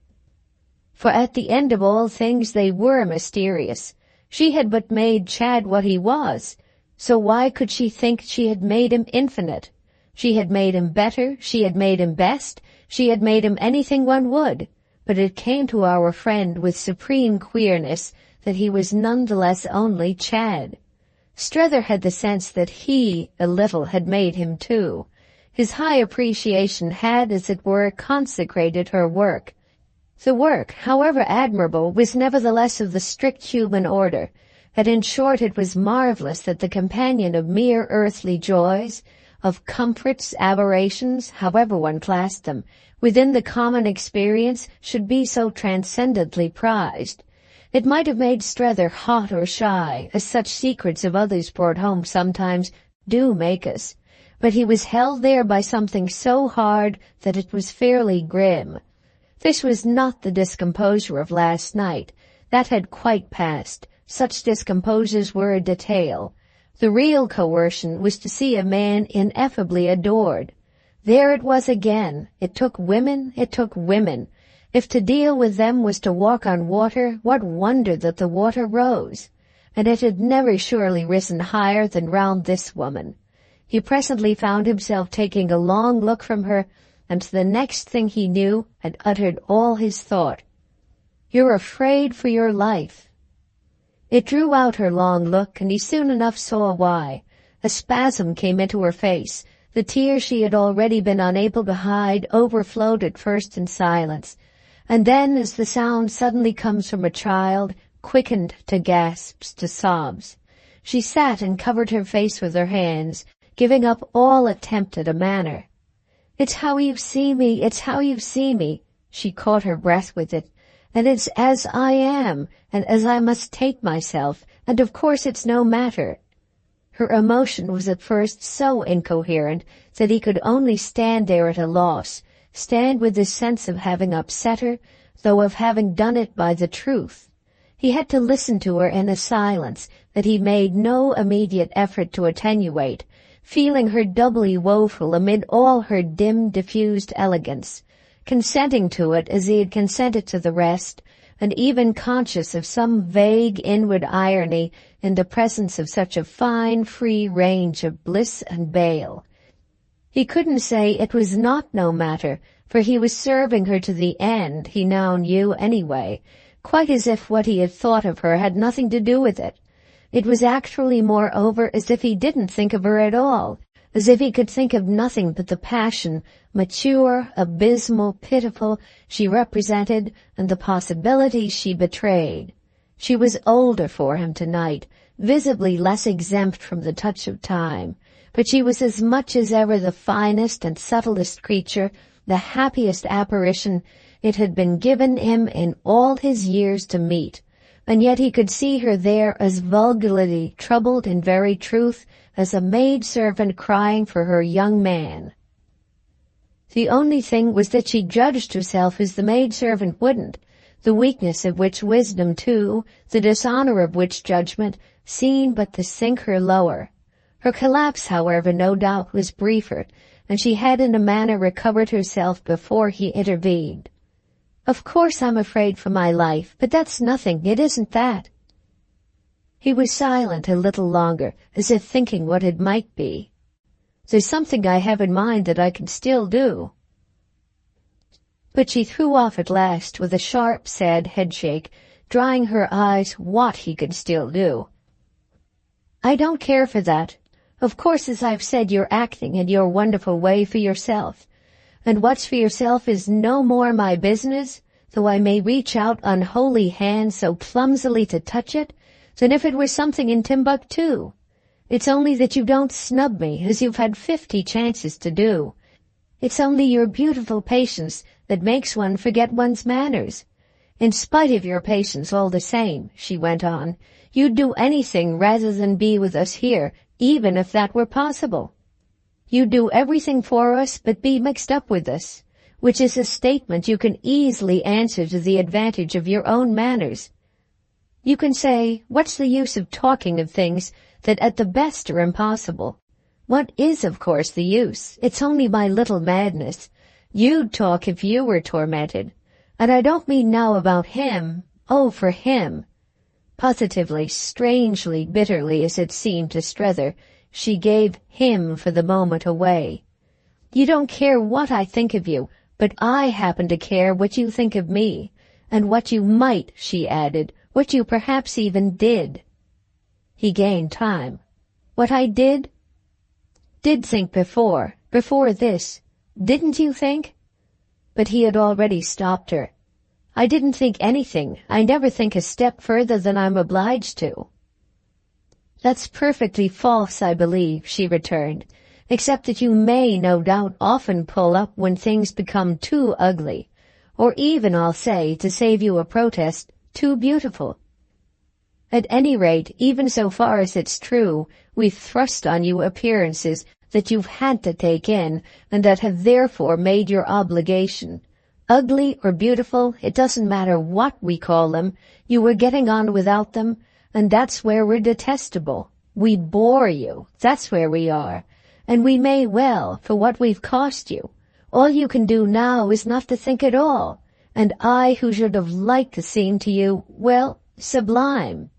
For at the end of all things they were mysterious. She had but made Chad what he was, so why could she think she had made him infinite? She had made him better, she had made him best, she had made him anything one would. But it came to our friend with supreme queerness that he was nonetheless only Chad. Strether had the sense that he, a little, had made him too. His high appreciation had, as it were, consecrated her work. The work, however admirable, was nevertheless of the strict human order, and in short it was marvellous that the companion of mere earthly joys, of comforts, aberrations, however one classed them, within the common experience, should be so transcendently prized. It might have made Strether hot or shy, as such secrets of others brought home sometimes do make us, but he was held there by something so hard that it was fairly grim. This was not the discomposure of last night. That had quite passed. Such discomposures were a detail. The real coercion was to see a man ineffably adored. There it was again. It took women, it took women. If to deal with them was to walk on water, what wonder that the water rose? And it had never surely risen higher than round this woman. He presently found himself taking a long look from her, and the next thing he knew had uttered all his thought. "You're afraid for your life." It drew out her long look, and he soon enough saw why. A spasm came into her face. The tears she had already been unable to hide overflowed at first in silence, and then, as the sound suddenly comes from a child, quickened to gasps, to sobs. She sat and covered her face with her hands, giving up all attempt at a manner. "It's how you see me, it's how you see me." She caught her breath with it. "And it's as I am, and as I must take myself, and of course it's no matter." Her emotion was at first so incoherent that he could only stand there at a loss, stand with the sense of having upset her, though of having done it by the truth. He had to listen to her in a silence that he made no immediate effort to attenuate, feeling her doubly woeful amid all her dim, diffused elegance, consenting to it as he had consented to the rest, and even conscious of some vague inward irony in the presence of such a fine, free range of bliss and bale. He couldn't say it was not no matter, for he was serving her to the end, he now knew anyway, quite as if what he had thought of her had nothing to do with it. It was actually, moreover, as if he didn't think of her at all, as if he could think of nothing but the passion, mature, abysmal, pitiful, she represented, and the possibilities she betrayed. She was older for him tonight, visibly less exempt from the touch of time, but she was as much as ever the finest and subtlest creature, the happiest apparition it had been given him in all his years to meet. And yet he could see her there as vulgarly troubled in very truth as a maid-servant crying for her young man. The only thing was that she judged herself as the maid-servant wouldn't, the weakness of which wisdom too, the dishonor of which judgment, seemed but to sink her lower. Her collapse, however, no doubt was briefer, and she had in a manner recovered herself before he intervened. "Of course I'm afraid for my life, but that's nothing, it isn't that." He was silent a little longer, as if thinking what it might be. "There's something I have in mind that I can still do." But she threw off at last with a sharp, sad headshake, drying her eyes what he could still do. "I don't care for that. Of course, as I've said, you're acting in your wonderful way for yourself. And what's for yourself is no more my business, though I may reach out unholy hands so clumsily to touch it, than if it were something in Timbuktu. It's only that you don't snub me as you've had 50 chances to do. It's only your beautiful patience that makes one forget one's manners. In spite of your patience all the same, she went on, you'd do anything rather than be with us here, even if that were possible. You'd do everything for us but be mixed up with us, which is a statement you can easily answer to the advantage of your own manners. You can say, what's the use of talking of things that at the best are impossible? What is, of course, the use? It's only my little madness. You'd talk if you were tormented. And I don't mean now about him. Oh, for him. Positively, strangely, bitterly as it seemed to Strether, she gave him for the moment away. You don't care what I think of you, but I happen to care what you think of me, and what you might, she added, what you perhaps even did. He gained time. What I did think before this. Didn't you think? But he had already stopped her. I didn't think anything. I never think a step further than I'm obliged to. That's perfectly false, I believe, she returned, except that you may, no doubt, often pull up when things become too ugly, or even, I'll say, to save you a protest, too beautiful. At any rate, even so far as it's true, we've thrust on you appearances that you've had to take in, and that have therefore made your obligation. Ugly or beautiful, it doesn't matter what we call them, you were getting on without them, and that's where we're detestable. We bore you, that's where we are, and we may well, for what we've cost you. All you can do now is not to think at all, and I who should have liked to seem to you, well, sublime.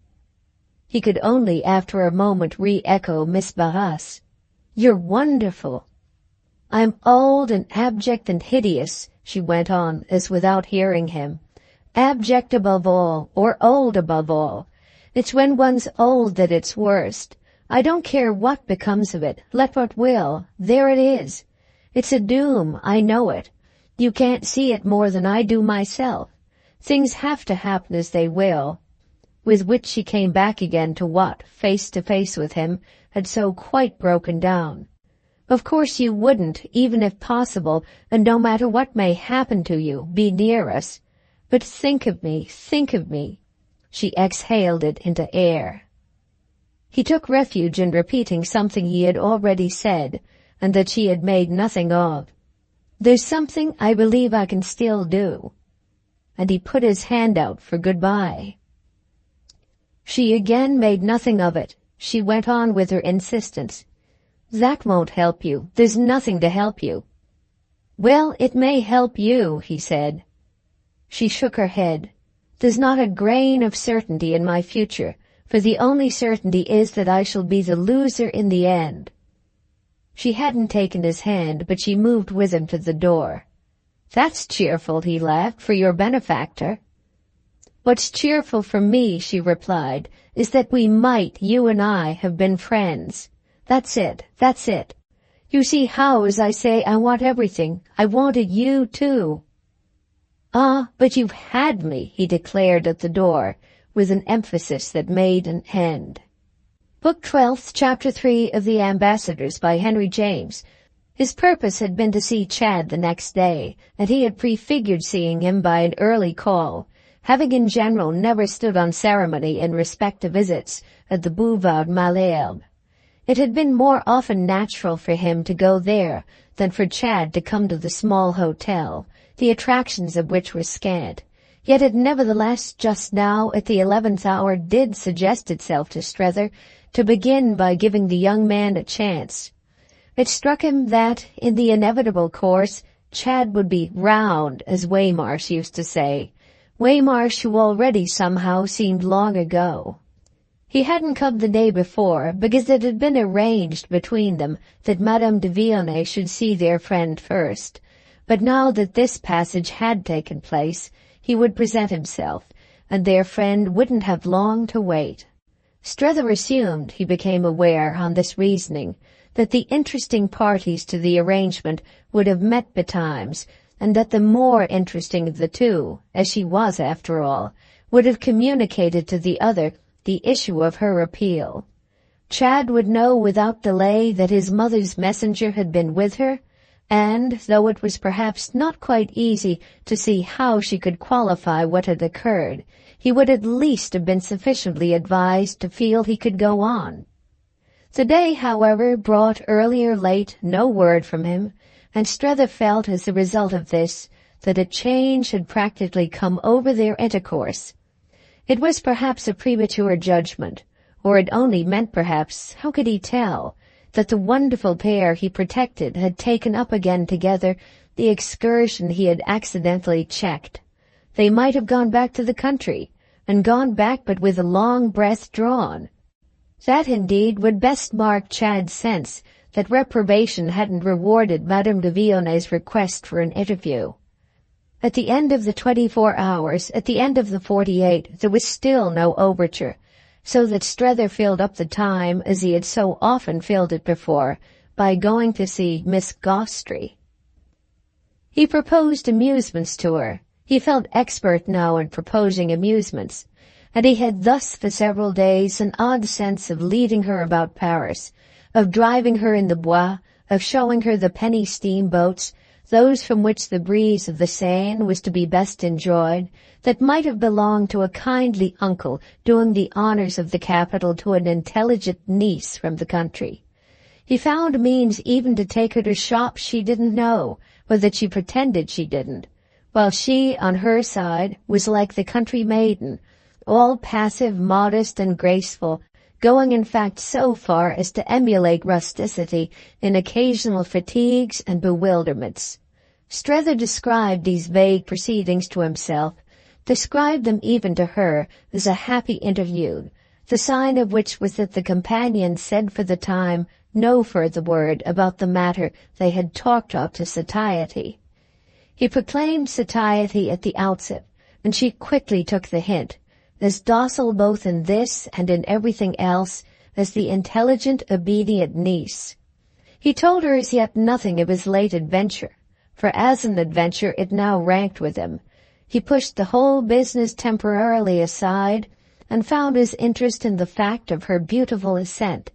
He could only after a moment re-echo Miss Behest. You're wonderful. I'm old and abject and hideous, she went on, as without hearing him. Abject above all, or old above all. It's when one's old that it's worst. I don't care what becomes of it, let what will. There it is. It's a doom, I know it. You can't see it more than I do myself. Things have to happen as they will. With which she came back again to what, face to face with him, had so quite broken down. Of course you wouldn't, even if possible, and no matter what may happen to you, be near us. But think of me, think of me. She exhaled it into air. He took refuge in repeating something he had already said, and that she had made nothing of. There's something I believe I can still do. And he put his hand out for goodbye. She again made nothing of it. She went on with her insistence. That won't help you. There's nothing to help you. Well, it may help you, he said. She shook her head. There's not a grain of certainty in my future, for the only certainty is that I shall be the loser in the end. She hadn't taken his hand, but she moved with him to the door. That's cheerful, he laughed, for your benefactor. What's cheerful for me, she replied, is that we might, you and I, have been friends. That's it, that's it. You see how, as I say, I want everything. I wanted you, too. Ah, but you've had me, he declared at the door, with an emphasis that made an end. Book 12, Chapter 3 of The Ambassadors by Henry James. His purpose had been to see Chad the next day, and he had prefigured seeing him by an early call, having in general never stood on ceremony in respect to visits at the Boulevard Malherbe. It had been more often natural for him to go there than for Chad to come to the small hotel, the attractions of which were scant. Yet it nevertheless just now at the 11th hour did suggest itself to Strether to begin by giving the young man a chance. It struck him that, in the inevitable course, Chad would be round, as Waymarsh used to say. Waymarsh, who already somehow seemed long ago. He hadn't come the day before, because it had been arranged between them that Madame de Vionnet should see their friend first. But now that this passage had taken place, he would present himself, and their friend wouldn't have long to wait. Strether assumed, he became aware on this reasoning, that the interesting parties to the arrangement would have met betimes, and that the more interesting of the two, as she was after all, would have communicated to the other the issue of her appeal. Chad would know without delay that his mother's messenger had been with her, and, though it was perhaps not quite easy to see how she could qualify what had occurred, he would at least have been sufficiently advised to feel he could go on. The day, however, brought early or late no word from him, and Strether felt as a result of this that a change had practically come over their intercourse. It was perhaps a premature judgment, or it only meant perhaps, how could he tell, that the wonderful pair he protected had taken up again together the excursion he had accidentally checked. They might have gone back to the country, and gone back but with a long breath drawn. That indeed would best mark Chad's sense that reprobation hadn't rewarded Madame de Villonay's request for an interview. At the end of the 24 hours, at the end of the 48, there was still no overture, so that Strether filled up the time, as he had so often filled it before, by going to see Miss Gostrey. He proposed amusements to her. He felt expert now in proposing amusements, and he had thus for several days an odd sense of leading her about Paris, of driving her in the Bois, of showing her the penny steamboats, those from which the breeze of the Seine was to be best enjoyed, that might have belonged to a kindly uncle doing the honors of the capital to an intelligent niece from the country. He found means even to take her to shops she didn't know, or that she pretended she didn't, while she, on her side, was like the country maiden, all passive, modest, and graceful, going in fact so far as to emulate rusticity in occasional fatigues and bewilderments. Strether described these vague proceedings to himself, described them even to her as a happy interview, the sign of which was that the companions said for the time no further word about the matter they had talked of to satiety. He proclaimed satiety at the outset, and she quickly took the hint, as docile both in this and in everything else as the intelligent, obedient niece. He told her as yet nothing of his late adventure, for as an adventure it now ranked with him. He pushed the whole business temporarily aside, and found his interest in the fact of her beautiful ascent.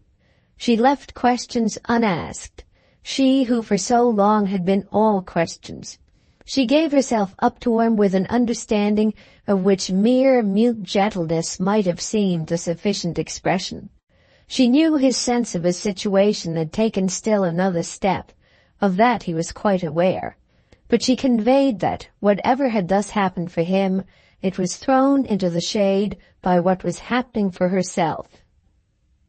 She left questions unasked, she who for so long had been all questions. She gave herself up to him with an understanding of which mere mute gentleness might have seemed a sufficient expression. She knew his sense of his situation had taken still another step. Of that he was quite aware. But she conveyed that, whatever had thus happened for him, it was thrown into the shade by what was happening for herself.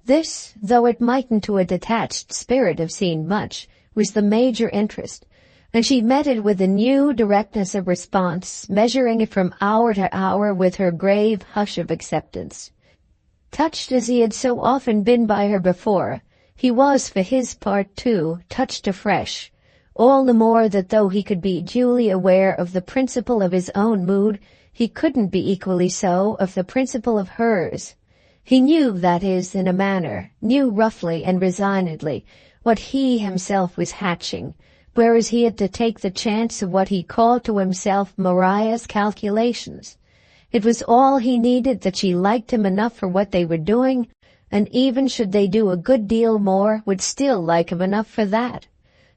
This, though it mightn't to a detached spirit have seen much, was the major interest, and she met it with a new directness of response, measuring it from hour to hour with her grave hush of acceptance. Touched as he had so often been by her before, he was, for his part too, touched afresh, all the more that though he could be duly aware of the principle of his own mood, he couldn't be equally so of the principle of hers. He knew, that is, in a manner, knew roughly and resignedly, what he himself was hatching, whereas he had to take the chance of what he called to himself Maria's calculations. It was all he needed that she liked him enough for what they were doing, and even should they do a good deal more, would still like him enough for that.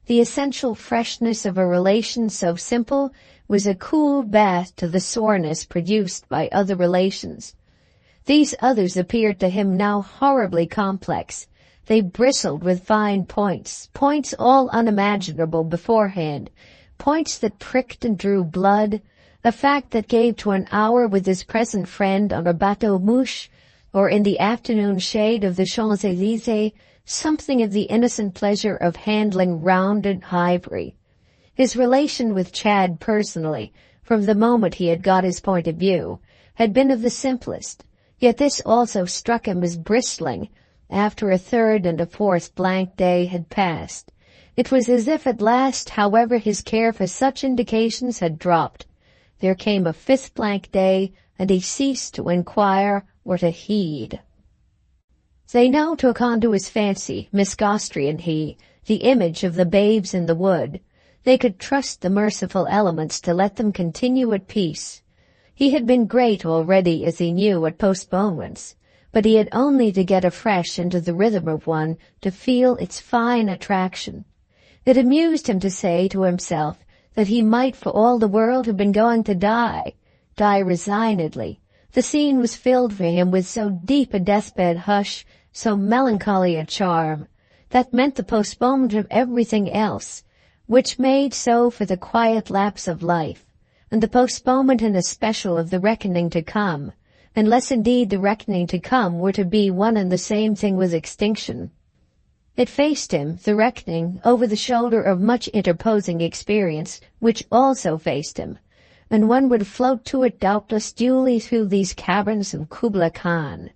The essential freshness of a relation so simple was a cool bath to the soreness produced by other relations. These others appeared to him now horribly complex. They bristled with fine points, points all unimaginable beforehand, points that pricked and drew blood, a fact that gave to an hour with his present friend on a bateau-mouche, or in the afternoon shade of the Champs-Élysées, something of the innocent pleasure of handling rounded ivory. His relation with Chad personally, from the moment he had got his point of view, had been of the simplest, yet this also struck him as bristling, after a third and a fourth blank day had passed. It was as if at last, however, his care for such indications had dropped. There came a fifth blank day, and he ceased to inquire or to heed. They now took onto his fancy, Miss Gostrey and he, the image of the babes in the wood. They could trust the merciful elements to let them continue at peace. He had been great already, as he knew, at postponements, but he had only to get afresh into the rhythm of one to feel its fine attraction. It amused him to say to himself that he might for all the world have been going to die resignedly. The scene was filled for him with so deep a deathbed hush, so melancholy a charm, that meant the postponement of everything else, which made so for the quiet lapse of life, and the postponement in especial of the reckoning to come, unless indeed the reckoning to come were to be one and the same thing with extinction. It faced him, the reckoning, over the shoulder of much interposing experience, which also faced him, and one would float to it doubtless duly through these caverns of Kubla Khan.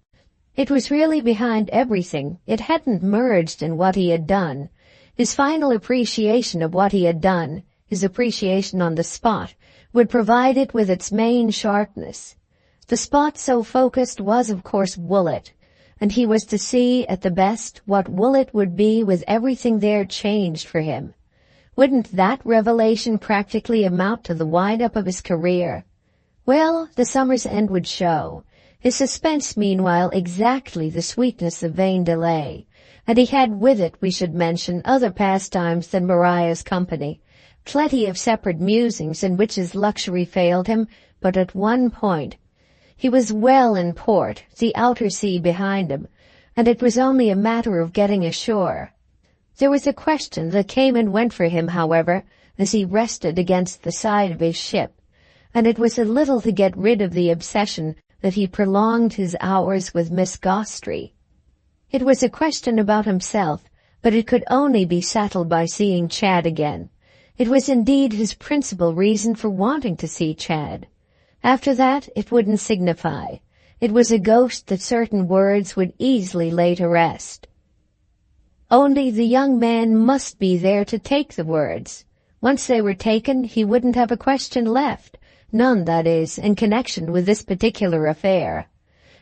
It was really behind everything. It hadn't merged in what he had done. His final appreciation of what he had done, his appreciation on the spot, would provide it with its main sharpness. The spot so focused was of course Woollet, and he was to see at the best what Woollet would be with everything there changed for him. Wouldn't that revelation practically amount to the wind-up of his career? Well, the summer's end would show. His suspense, meanwhile, exactly the sweetness of vain delay, and he had with it, we should mention, other pastimes than Mariah's company, plenty of separate musings in which his luxury failed him, but at one point. He was well in port, the outer sea behind him, and it was only a matter of getting ashore. There was a question that came and went for him, however, as he rested against the side of his ship, and it was a little to get rid of the obsession that he prolonged his hours with Miss Gostrey. It was a question about himself, but it could only be settled by seeing Chad again. It was indeed his principal reason for wanting to see Chad. After that, it wouldn't signify. It was a ghost that certain words would easily lay to rest. Only the young man must be there to take the words. Once they were taken, he wouldn't have a question left. None, that is, in connection with this particular affair.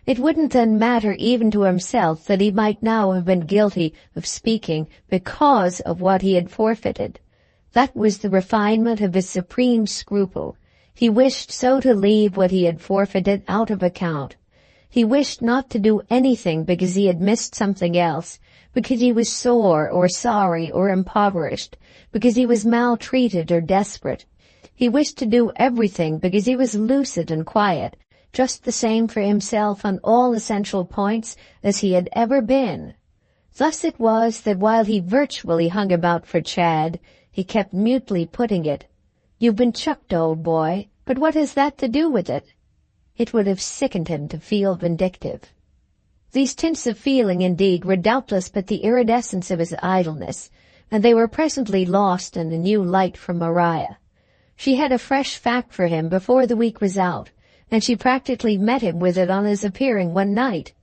It wouldn't then matter even to himself that he might now have been guilty of speaking because of what he had forfeited. That was the refinement of his supreme scruple. He wished so to leave what he had forfeited out of account. He wished not to do anything because he had missed something else, because he was sore or sorry or impoverished, because he was maltreated or desperate. He wished to do everything because he was lucid and quiet, just the same for himself on all essential points as he had ever been. Thus it was that while he virtually hung about for Chad, he kept mutely putting it, "You've been chucked, old boy, but what has that to do with it?" It would have sickened him to feel vindictive. These tints of feeling, indeed, were doubtless but the iridescence of his idleness, and they were presently lost in a new light from Maria. She had a fresh fact for him before the week was out, and she practically met him with it on his appearing one night.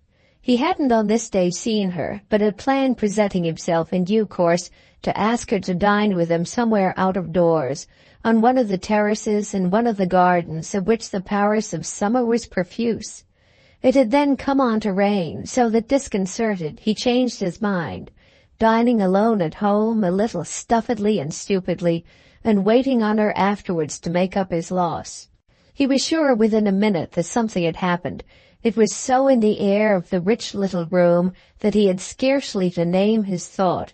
He hadn't on this day seen her, but had planned presenting himself in due course to ask her to dine with him somewhere out of doors, on one of the terraces in one of the gardens of which the Paris of summer was profuse. It had then come on to rain, so that disconcerted, he changed his mind, dining alone at home a little stuffedly and stupidly, and waiting on her afterwards to make up his loss. He was sure within a minute that something had happened. It was so in the air of the rich little room that he had scarcely to name his thought.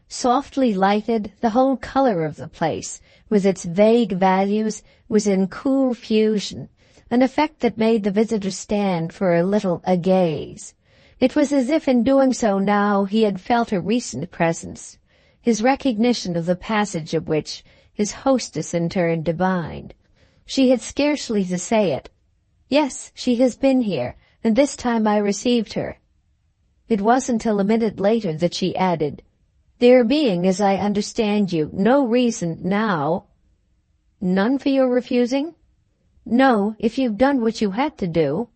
Softly lighted, the whole color of the place, with its vague values, was in cool fusion, an effect that made the visitor stand for a little agaze. It was as if in doing so now he had felt a recent presence, his recognition of the passage of which his hostess in turn divined. She had scarcely to say it. "Yes, she has been here, and this time I received her." It wasn't till a minute later that she added, "There being, as I understand you, no reason now—" "None for your refusing?" "No, if you've done what you had to do."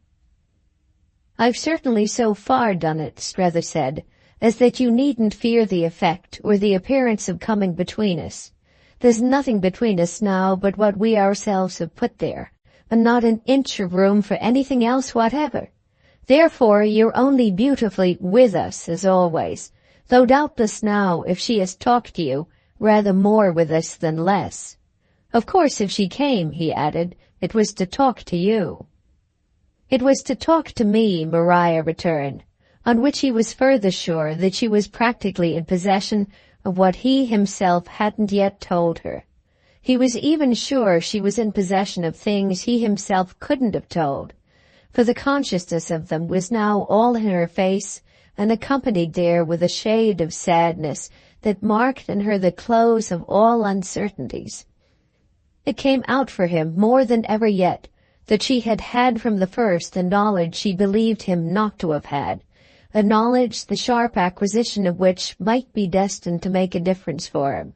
"I've certainly so far done it," Strether said, "as that you needn't fear the effect or the appearance of coming between us. There's nothing between us now but what we ourselves have put there, and not an inch of room for anything else whatever. Therefore you're only beautifully with us as always, though doubtless now, if she has talked to you, rather more with us than less. Of course if she came," he added, "it was to talk to you." It was to talk to me, Maria returned, on which he was further sure that she was practically in possession of what he himself hadn't yet told her. He was even sure she was in possession of things he himself couldn't have told, for the consciousness of them was now all in her face and accompanied there with a shade of sadness that marked in her the close of all uncertainties. It came out for him more than ever yet that she had had from the first the knowledge she believed him not to have had, a knowledge the sharp acquisition of which might be destined to make a difference for him.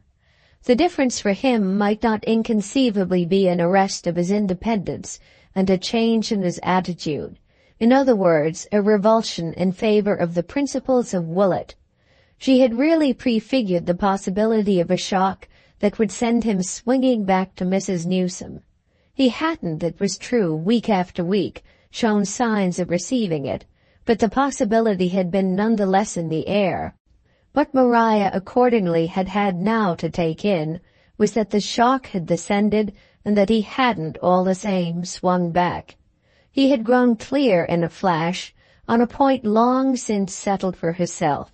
The difference for him might not inconceivably be an arrest of his independence and a change in his attitude. In other words, a revulsion in favor of the principles of Willett. She had really prefigured the possibility of a shock that would send him swinging back to Mrs. Newsome. He hadn't, it was true, week after week, shown signs of receiving it, but the possibility had been none the less in the air. What Maria accordingly had had now to take in was that the shock had descended and that he hadn't, all the same, swung back. He had grown clear in a flash on a point long since settled for herself,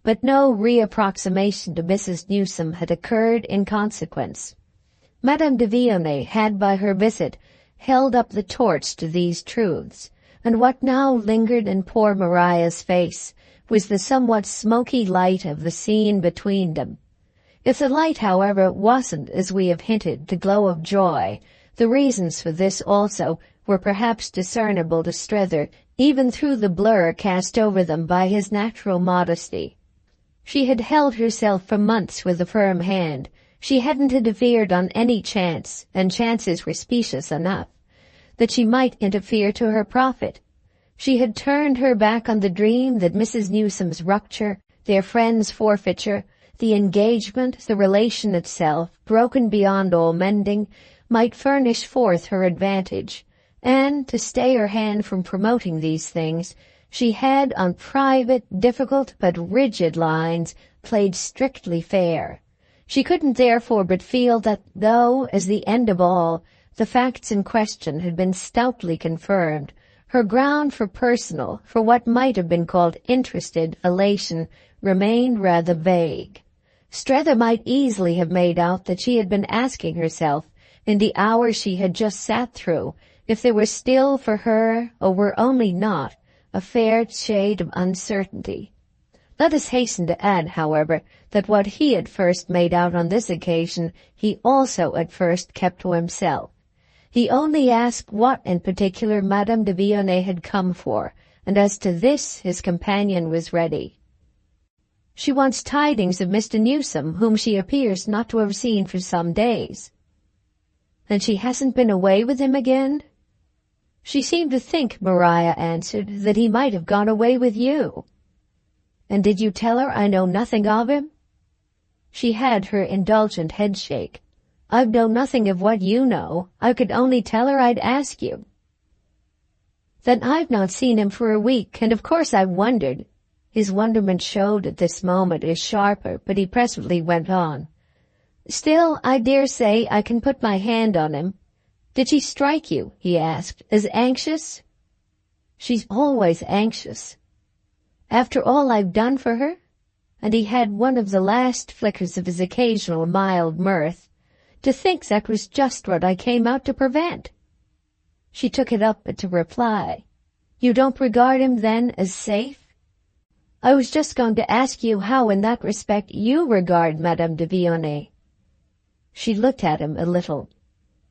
but no reapproximation to Mrs. Newsome had occurred in consequence. Madame de Vionnet had by her visit held up the torch to these truths, and what now lingered in poor Maria's face was the somewhat smoky light of the scene between them. If the light, however, wasn't, as we have hinted, the glow of joy, the reasons for this also were perhaps discernible to Strether even through the blur cast over them by his natural modesty. She had held herself for months with a firm hand. She hadn't interfered on any chance, and chances were specious enough, that she might interfere to her profit. She had turned her back on the dream that Mrs. Newsome's rupture, their friend's forfeiture, the engagement, the relation itself, broken beyond all mending, might furnish forth her advantage, and, to stay her hand from promoting these things, she had, on private, difficult but rigid lines, played strictly fair. She couldn't therefore but feel that though, as the end of all, the facts in question had been stoutly confirmed, her ground for personal, for what might have been called interested, elation remained rather vague. Strether might easily have made out that she had been asking herself, in the hours she had just sat through, if there were still for her, or were only not, a fair shade of uncertainty. Let us hasten to add, however, that what he at first made out on this occasion he also at first kept to himself. He only asked what in particular Madame de Vionnet had come for, and as to this his companion was ready. "She wants tidings of Mr. Newsome, whom she appears not to have seen for some days." "And she hasn't been away with him again?" "She seemed to think," Maria answered, "that he might have gone away with you." "And did you tell her I know nothing of him?" She had her indulgent headshake. "I've known nothing of what you know. I could only tell her I'd ask you." "Then I've not seen him for a week, and of course I've wondered." His wonderment showed at this moment as sharper, but he presently went on. "Still, I dare say I can put my hand on him. Did she strike you," he asked, "as anxious?" "She's always anxious." "After all I've done for her?" And he had one of the last flickers of his occasional mild mirth. "To think that was just what I came out to prevent." She took it up to reply. "You don't regard him, then, as safe?" "I was just going to ask you how in that respect you regard Madame de Vionnet." She looked at him a little.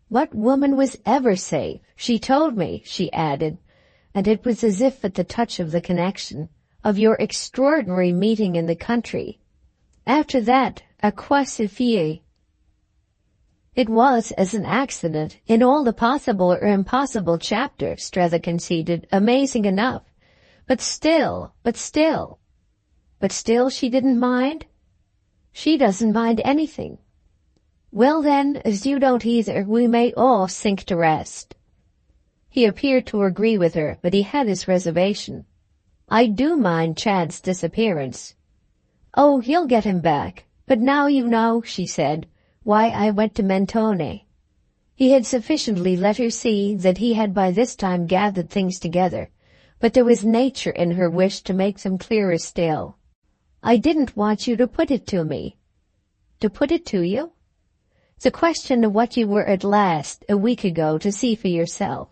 "What woman was ever safe? She told me," she added, and it was as if at the touch of the connection, "of your extraordinary meeting in the country. After that, à quoi se fier?" "It was as an accident, in all the possible or impossible chapter," Strether conceded, "amazing enough. But still she didn't mind?" "She doesn't mind anything." "Well then, as you don't either, we may all sink to rest." He appeared to agree with her, but he had his reservation. "I do mind Chad's disappearance." "Oh, he'll get him back. But now you know," she said, "why I went to Mentone." He had sufficiently let her see that he had by this time gathered things together, but there was nature in her wish to make them clearer still. "I didn't want you to put it to me." "To put it to you?" "The question of what you were at last, a week ago, to see for yourself.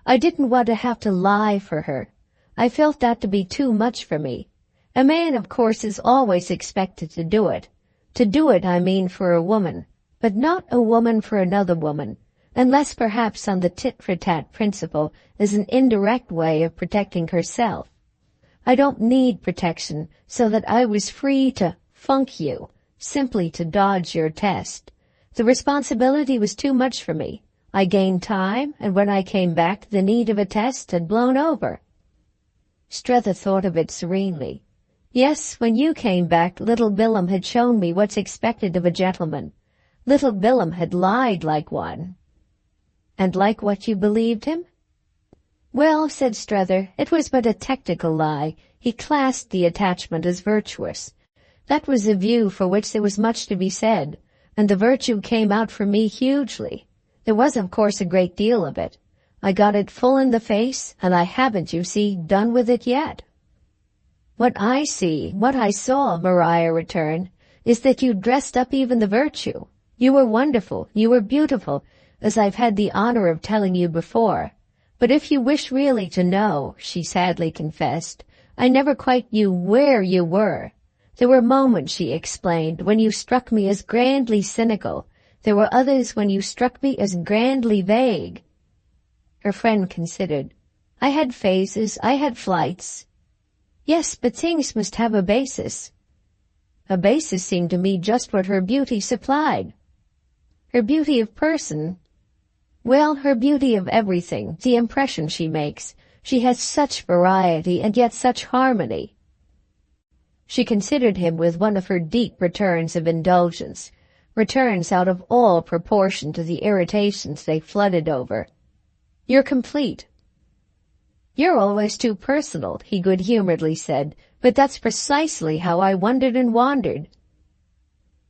I didn't want to have to lie for her. I felt that to be too much for me. A man, of course, is always expected to do it. To do it, I mean, for a woman, but not a woman for another woman, unless perhaps on the tit-for-tat principle as an indirect way of protecting herself. I don't need protection, so that I was free to funk you, simply to dodge your test. The responsibility was too much for me. I gained time, and when I came back, the need of a test had blown over." Strether thought of it serenely. "Yes, when you came back, little Bilham had shown me what's expected of a gentleman. Little Bilham had lied like one." "And like what you believed him?" "Well," said Strether, "it was but a technical lie. He classed the attachment as virtuous. That was a view for which there was much to be said, and the virtue came out for me hugely. There was, of course, a great deal of it. I got it full in the face, and I haven't, you see, done with it yet." "What I see, what I saw," Maria returned, "is that you dressed up even the virtue. You were wonderful, you were beautiful, as I've had the honor of telling you before. But if you wish really to know," she sadly confessed, "I never quite knew where you were. There were moments," she explained, "when you struck me as grandly cynical. There were others when you struck me as grandly vague." Her friend considered. "I had phases, I had flights." "Yes, but things must have a basis." "A basis seemed to me just what her beauty supplied." "Her beauty of person?" "Well, her beauty of everything, the impression she makes. She has such variety and yet such harmony." She considered him with one of her deep returns of indulgence, returns out of all proportion to the irritations they flooded over. "You're complete." "You're always too personal," he good-humoredly said, "but that's precisely how I wondered and wandered."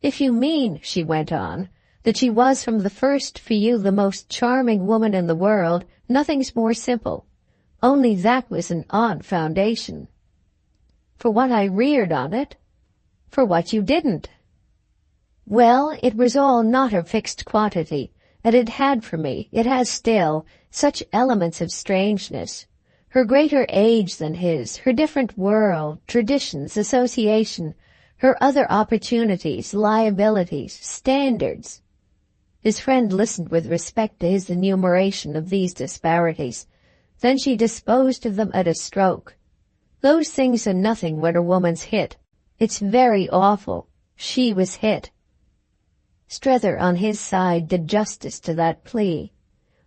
"If you mean," she went on, "that she was from the first for you the most charming woman in the world, nothing's more simple. Only that was an odd foundation." "For what I reared on it?" "For what you didn't." "Well, it was all not a fixed quantity, and it had for me, it has still, such elements of strangeness. Her greater age than his, her different world, traditions, association, her other opportunities, liabilities, standards." His friend listened with respect to his enumeration of these disparities. Then she disposed of them at a stroke. "Those things are nothing when a woman's hit. It's very awful. She was hit." Strether, on his side, did justice to that plea.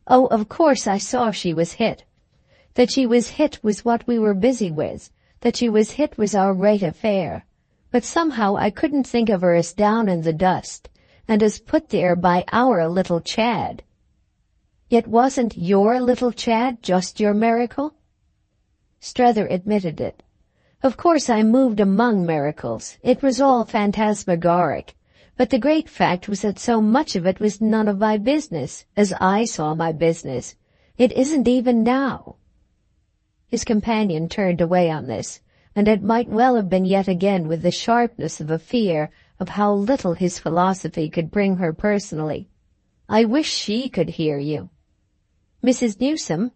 "Oh, of course I saw she was hit. That she was hit was what we were busy with. That she was hit was our great affair. But somehow I couldn't think of her as down in the dust, and as put there by our little Chad." "It wasn't your little Chad, just your miracle?" Strether admitted it. "Of course I moved among miracles. It was all phantasmagoric. But the great fact was that so much of it was none of my business, as I saw my business. It isn't even now." His companion turned away on this, and it might well have been yet again with the sharpness of a fear of how little his philosophy could bring her personally. "I wish she could hear you." "Mrs. Newsome?"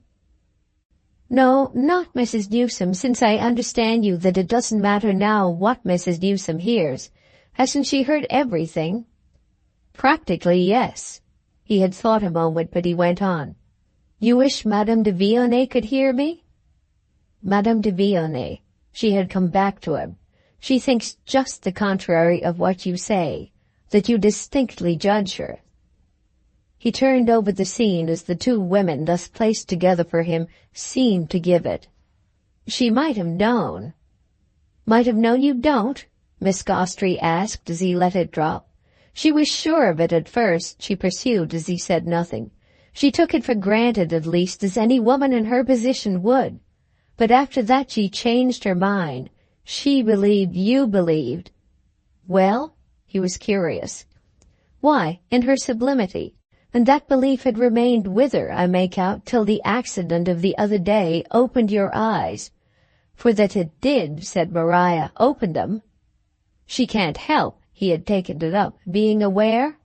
"No, not Mrs. Newsome, since I understand you that it doesn't matter now what Mrs. Newsome hears. Hasn't she heard everything?" "Practically, yes." He had thought a moment, but he went on. "You wish Madame de Vionnet could hear me?" "Madame de Vionnet." She had come back to him. "She thinks just the contrary of what you say, that you distinctly judge her." He turned over the scene as the two women thus placed together for him seemed to give it. "She might have known." "Might have known you don't?" Miss Gostrey asked as he let it drop. "She was sure of it at first," she pursued as he said nothing. "She took it for granted, at least, as any woman in her position would. But after that she changed her mind. She believed you believed." "Well?" He was curious. "Why, in her sublimity. and that belief had remained with her, I make out, till the accident of the other day opened your eyes. For that it did, said Maria, opened them. She can't help, he had taken it up, being aware?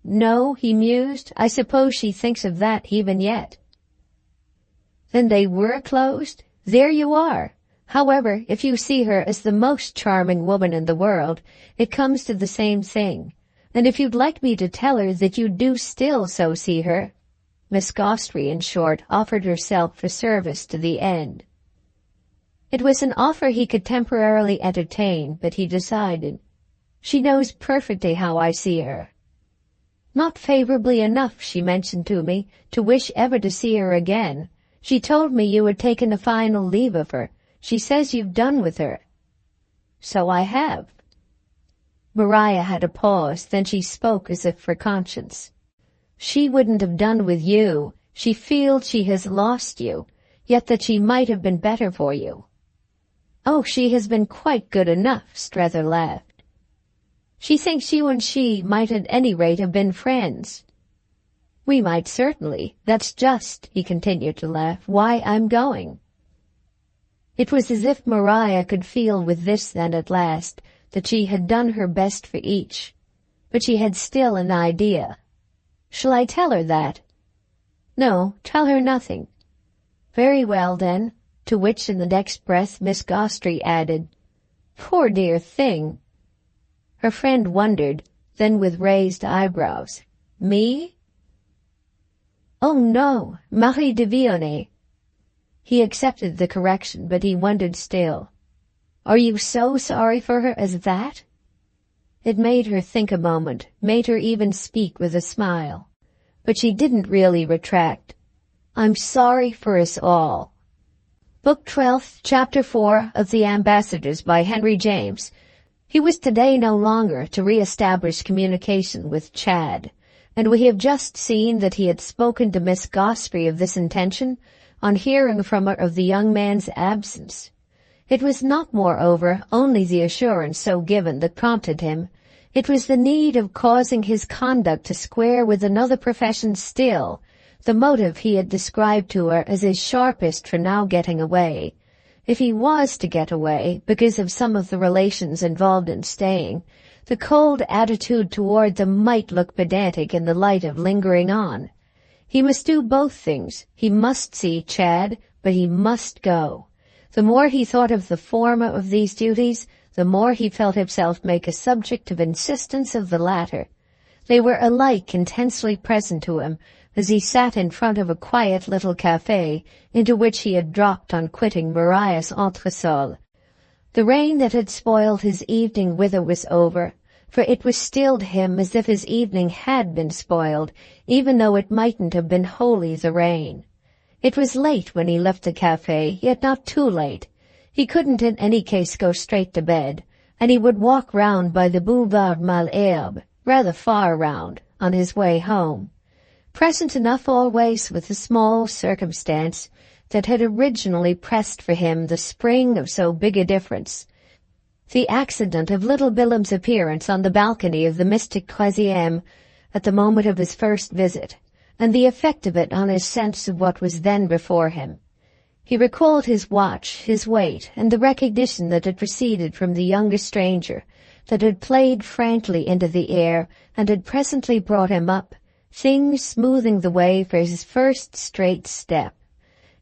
No, he mused, I suppose she thinks of that even yet. Then they were closed? There you are. However, if you see her as the most charming woman in the world, it comes to the same thing. And if you'd like me to tell her that you do still so see her, Miss Gostrey, in short, offered herself for service to the end. It was an offer he could temporarily entertain, but he decided, she knows perfectly how I see her. Not favorably enough, she mentioned to me, to wish ever to see her again. She told me you had taken a final leave of her. She says you've done with her. So I have. Maria had a pause, then she spoke as if for conscience. She wouldn't have done with you. She feels she has lost you, yet that she might have been better for you. Oh, she has been quite good enough, Strether laughed. She thinks you and she might at any rate have been friends. We might certainly. That's just, he continued to laugh, why I'm going. It was as if Maria could feel with this then at last that she had done her best for each, but she had still an idea. Shall I tell her that? No, tell her nothing. Very well then, to which in the next breath Miss Gostrey added, poor dear thing. Her friend wondered, then with raised eyebrows, me? Oh no, Marie de Vionnet. He accepted the correction, but he wondered still. Are you so sorry for her as that? It made her think a moment, made her even speak with a smile. But she didn't really retract. I'm sorry for us all. Book 12, Chapter 4 of The Ambassadors by Henry James. He was today no longer to re-establish communication with Chad, and we have just seen that he had spoken to Miss Gostrey of this intention on hearing from her of the young man's absence. It was not, moreover, only the assurance so given that prompted him. It was the need of causing his conduct to square with another profession still, the motive he had described to her as his sharpest for now getting away. If he was to get away, because of some of the relations involved in staying, the cold attitude toward them might look pedantic in the light of lingering on. He must do both things. He must see Chad, but he must go. The more he thought of the former of these duties, the more he felt himself make a subject of insistence of the latter. They were alike intensely present to him as he sat in front of a quiet little café into which he had dropped on quitting Maria's entresol. The rain that had spoiled his evening with her was over, for it was still to him as if his evening had been spoiled, even though it mightn't have been wholly the rain. It was late when he left the café, yet not too late. He couldn't in any case go straight to bed, and he would walk round by the Boulevard Malherbe, rather far round, on his way home. Present enough always with the small circumstance that had originally pressed for him the spring of so big a difference. The accident of little Bilham's appearance on the balcony of the Mystic Troisième at the moment of his first visit, and the effect of it on his sense of what was then before him. He recalled his watch, his weight, and the recognition that had proceeded from the younger stranger, that had played frankly into the air and had presently brought him up, things smoothing the way for his first straight step.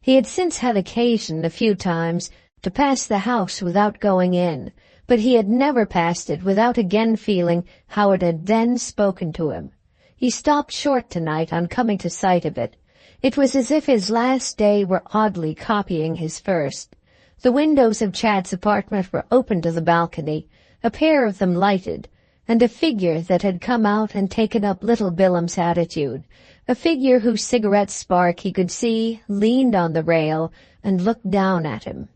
He had since had occasion, a few times, to pass the house without going in, but he had never passed it without again feeling how it had then spoken to him. He stopped short tonight on coming to sight of it. It was as if his last day were oddly copying his first. The windows of Chad's apartment were open to the balcony, a pair of them lighted, and a figure that had come out and taken up little Bilham's attitude, a figure whose cigarette spark he could see leaned on the rail and looked down at him.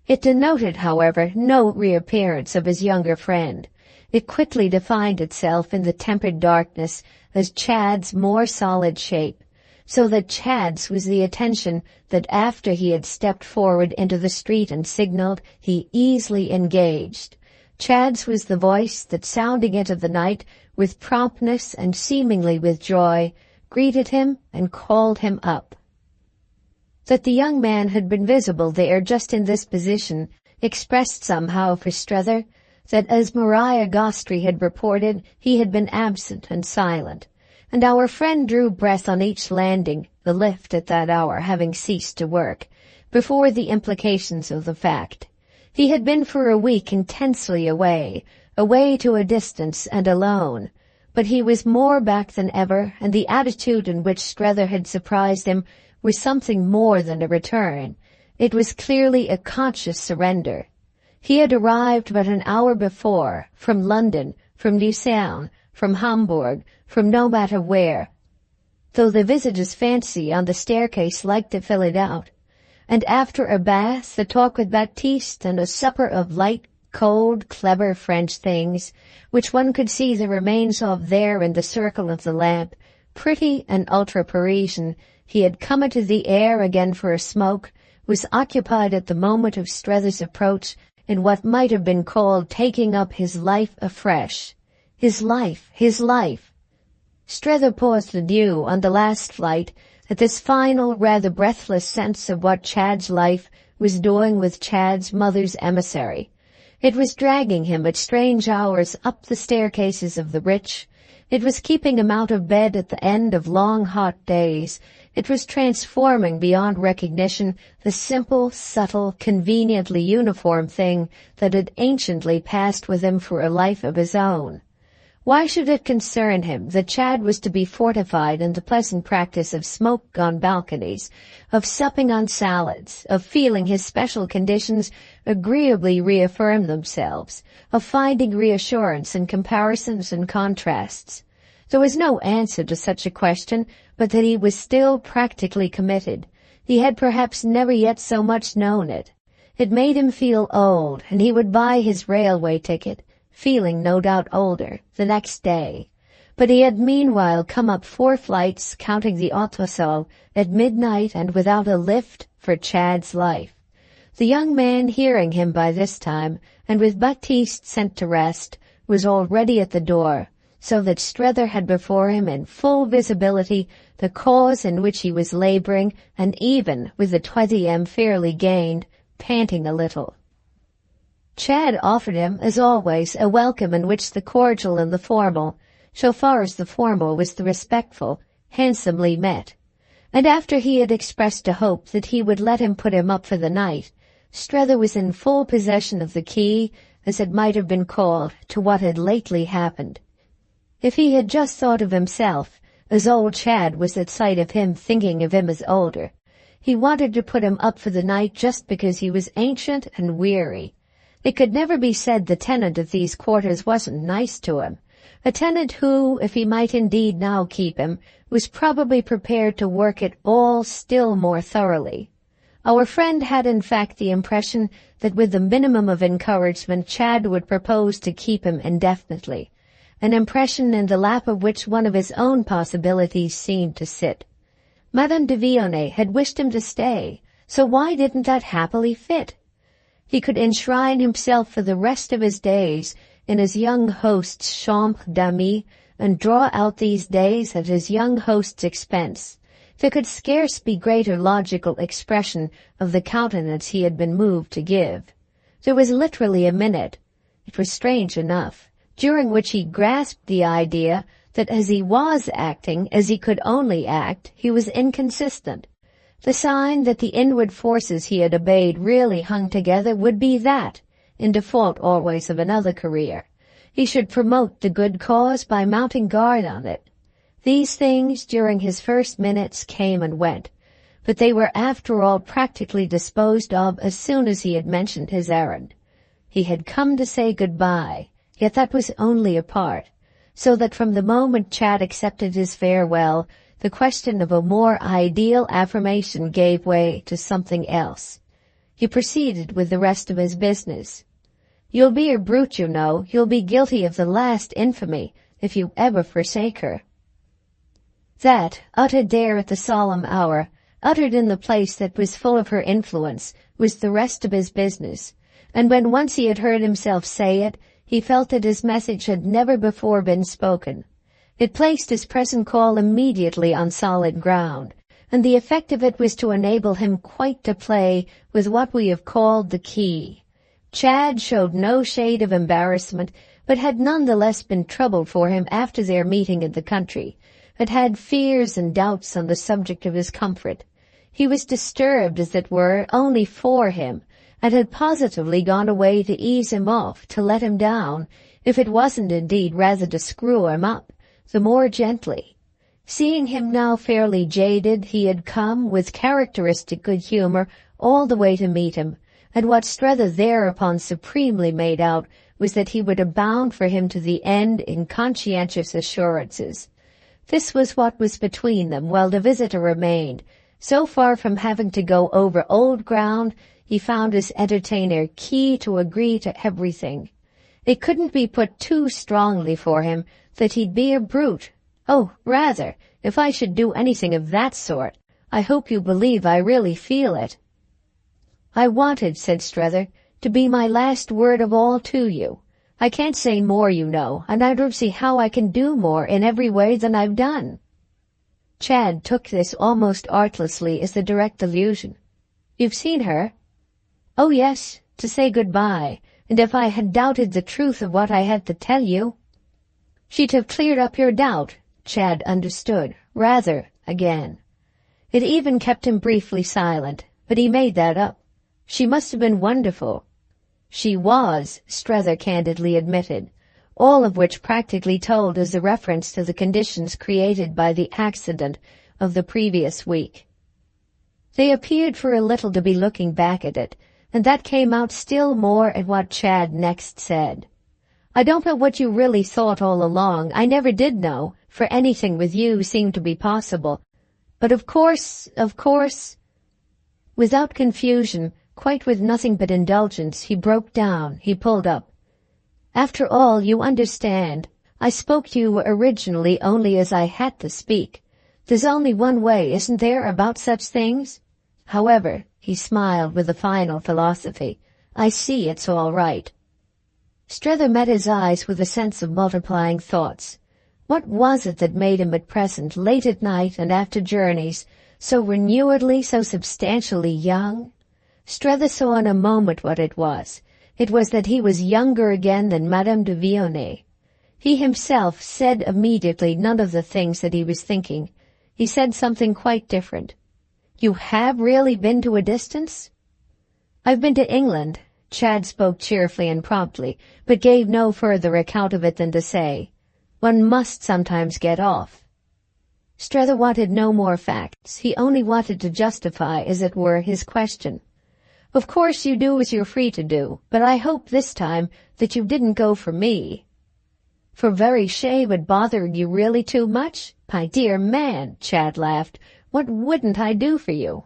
It denoted, however, no reappearance of his younger friend. It quickly defined itself in the tempered darkness as Chad's more solid shape, so that Chad's was the attention that after he had stepped forward into the street and signaled, he easily engaged. Chad's was the voice that, sounding into the night with promptness and seemingly with joy, greeted him and called him up. That the young man had been visible there just in this position expressed somehow for Strether that, as Maria Gostry had reported, he had been absent and silent, and our friend drew breath on each landing, the lift at that hour having ceased to work, before the implications of the fact. He had been for a week intensely away to a distance and alone, but he was more back than ever, and the attitude in which Strether had surprised him was something more than a return. It was clearly a conscious surrender. He had arrived but an hour before, from London, from Newsome, from Hamburg, from no matter where, though the visitor's fancy on the staircase liked to fill it out. And after a bath, a talk with Baptiste, and a supper of light, cold, clever French things, which one could see the remains of there in the circle of the lamp, pretty and ultra-Parisian, he had come into the air again for a smoke, was occupied at the moment of Strether's approach in what might have been called taking up his life afresh. His life. Strether paused anew on the last flight at this final, rather breathless sense of what Chad's life was doing with Chad's mother's emissary. It was dragging him at strange hours up the staircases of the rich. It was keeping him out of bed at the end of long, hot days. It was transforming beyond recognition the simple, subtle, conveniently uniform thing that had anciently passed with him for a life of his own. Why should it concern him that Chad was to be fortified in the pleasant practice of smoke on balconies, of supping on salads, of feeling his special conditions agreeably reaffirm themselves, of finding reassurance in comparisons and contrasts? There was no answer to such a question, but that he was still practically committed. He had perhaps never yet so much known it. It made him feel old, and he would buy his railway ticket, feeling no doubt older, the next day. But he had meanwhile come up 4 flights, counting the entresol, at midnight and without a lift for Chad's life. The young man, hearing him by this time, and with Baptiste sent to rest, was already at the door, so that Strether had before him in full visibility the cause in which he was laboring, and even, with the 20m fairly gained, panting a little. Chad offered him, as always, a welcome in which the cordial and the formal, so far as the formal was the respectful, handsomely met. And after he had expressed a hope that he would let him put him up for the night, Strether was in full possession of the key, as it might have been called, to what had lately happened. If he had just thought of himself, as old Chad was at sight of him thinking of him as older, he wanted to put him up for the night just because he was ancient and weary. It could never be said the tenant of these quarters wasn't nice to him, a tenant who, if he might indeed now keep him, was probably prepared to work it all still more thoroughly. Our friend had in fact the impression that with the minimum of encouragement Chad would propose to keep him indefinitely, an impression in the lap of which one of his own possibilities seemed to sit. Madame de Vionnet had wished him to stay, so why didn't that happily fit? He could enshrine himself for the rest of his days in his young host's chambre d'amis and draw out these days at his young host's expense. There could scarce be greater logical expression of the countenance he had been moved to give. There was literally a minute, it was strange enough, during which he grasped the idea that as he was acting as he could only act, he was inconsistent. The sign that the inward forces he had obeyed really hung together would be that, in default always of another career, he should promote the good cause by mounting guard on it. These things, during his first minutes, came and went, but they were after all practically disposed of as soon as he had mentioned his errand. He had come to say goodbye, yet that was only a part, so that from the moment Chad accepted his farewell, the question of a more ideal affirmation gave way to something else. He proceeded with the rest of his business. "You'll be a brute, you know. You'll be guilty of the last infamy if you ever forsake her." That, uttered there at the solemn hour, uttered in the place that was full of her influence, was the rest of his business, and when once he had heard himself say it, he felt that his message had never before been spoken. It placed his present call immediately on solid ground, and the effect of it was to enable him quite to play with what we have called the key. Chad showed no shade of embarrassment, but had nonetheless been troubled for him after their meeting in the country, had fears and doubts on the subject of his comfort. He was disturbed, as it were, only for him, and had positively gone away to ease him off, to let him down, if it wasn't indeed rather to screw him up, the more gently. Seeing him now fairly jaded, he had come, with characteristic good humor, all the way to meet him, and what Strether thereupon supremely made out was that he would abound for him to the end in conscientious assurances. This was what was between them while the visitor remained. So far from having to go over old ground, he found his entertainer keen to agree to everything. It couldn't be put too strongly for him that he'd be a brute. Oh, rather, if I should do anything of that sort, I hope you believe I really feel it. I wanted, said Strether, to be my last word of all to you. I can't say more, you know, and I don't see how I can do more in every way than I've done. Chad took this almost artlessly as a direct allusion. You've seen her? Oh, yes, to say goodbye, and if I had doubted the truth of what I had to tell you. She'd have cleared up your doubt, Chad understood, rather, again. It even kept him briefly silent, but he made that up. She must have been wonderful. She was, Strether candidly admitted, all of which practically told as a reference to the conditions created by the accident of the previous week. They appeared for a little to be looking back at it, and that came out still more at what Chad next said. I don't know what you really thought all along. I never did know, for anything with you seemed to be possible. But of course, without confusion, quite with nothing but indulgence, he broke down, he pulled up. After all, you understand, I spoke to you originally only as I had to speak. There's only one way, isn't there, about such things? However, he smiled with a final philosophy, I see it's all right. Strether met his eyes with a sense of multiplying thoughts. What was it that made him at present, late at night and after journeys, so renewedly, so substantially young? Strether saw in a moment what it was. It was that he was younger again than Madame de Vionnet. He himself said immediately none of the things that he was thinking. He said something quite different. You have really been to a distance? I've been to England. Chad spoke cheerfully and promptly, but gave no further account of it than to say, one must sometimes get off. Strether wanted no more facts. He only wanted to justify, as it were, his question. Of course you do as you're free to do, but I hope this time that you didn't go for me. For very shame it bothered you really too much? My dear man, Chad laughed, what wouldn't I do for you?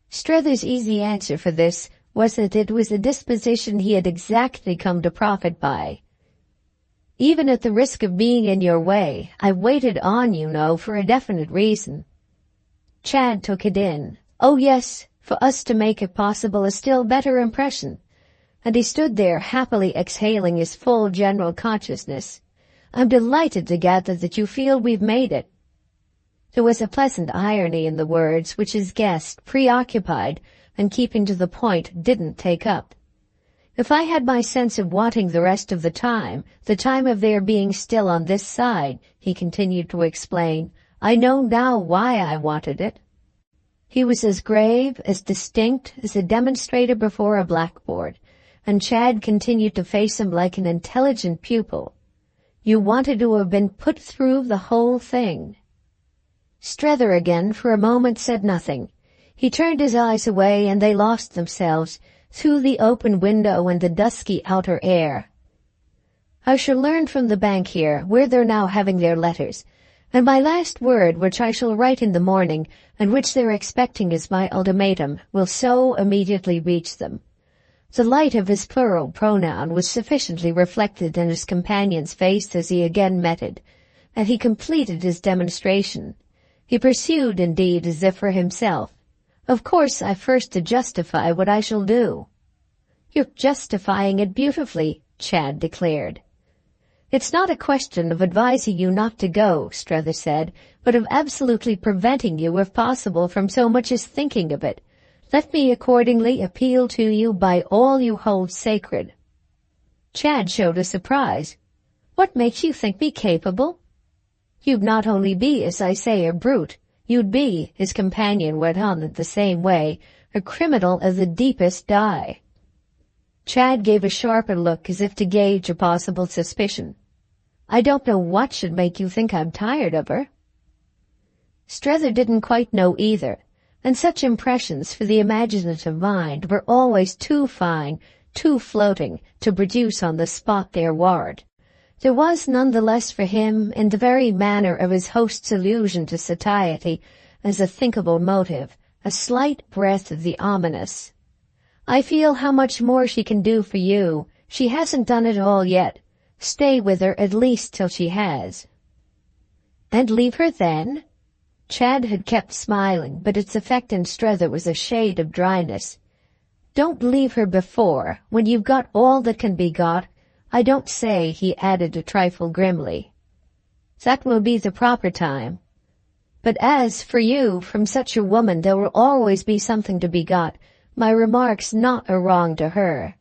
Strether's easy answer for this was that it was a disposition he had exactly come to profit by. Even at the risk of being in your way, I waited on, you know, for a definite reason. Chad took it in. Oh yes, for us to make if possible a still better impression. And he stood there happily exhaling his full general consciousness. I'm delighted to gather that you feel we've made it. There was a pleasant irony in the words which his guest, preoccupied and keeping to the point, didn't take up. If I had my sense of wanting the rest of the time of their being still on this side, he continued to explain, I know now why I wanted it. He was as grave, as distinct as a demonstrator before a blackboard, and Chad continued to face him like an intelligent pupil. You wanted to have been put through the whole thing. Strether again for a moment said nothing. He turned his eyes away and they lost themselves through the open window and the dusky outer air. I shall learn from the bank here where they're now having their letters, and my last word, which I shall write in the morning, and which they're expecting as my ultimatum, will so immediately reach them. The light of his plural pronoun was sufficiently reflected in his companion's face as he again met it, and he completed his demonstration. He pursued, indeed, as if for himself. Of course I've first to justify what I shall do. You're justifying it beautifully, Chad declared. It's not a question of advising you not to go, Strether said, but of absolutely preventing you, if possible, from so much as thinking of it. Let me accordingly appeal to you by all you hold sacred. Chad showed a surprise. What makes you think me capable? You'd not only be, as I say, a brute, you'd be, his companion went on in the same way, a criminal of the deepest dye. Chad gave a sharper look as if to gauge a possible suspicion. I don't know what should make you think I'm tired of her. Strether didn't quite know either, and such impressions for the imaginative mind were always too fine, too floating, to produce on the spot their ward. There was none the less for him, in the very manner of his host's allusion to satiety as a thinkable motive, a slight breath of the ominous. I feel how much more she can do for you. She hasn't done it all yet. Stay with her at least till she has. And leave her then? Chad had kept smiling, but its effect in Strether was a shade of dryness. Don't leave her before, when you've got all that can be got. I don't say, he added a trifle grimly. That will be the proper time. But as for you, from such a woman there will always be something to be got. My remark's not a wrong to her.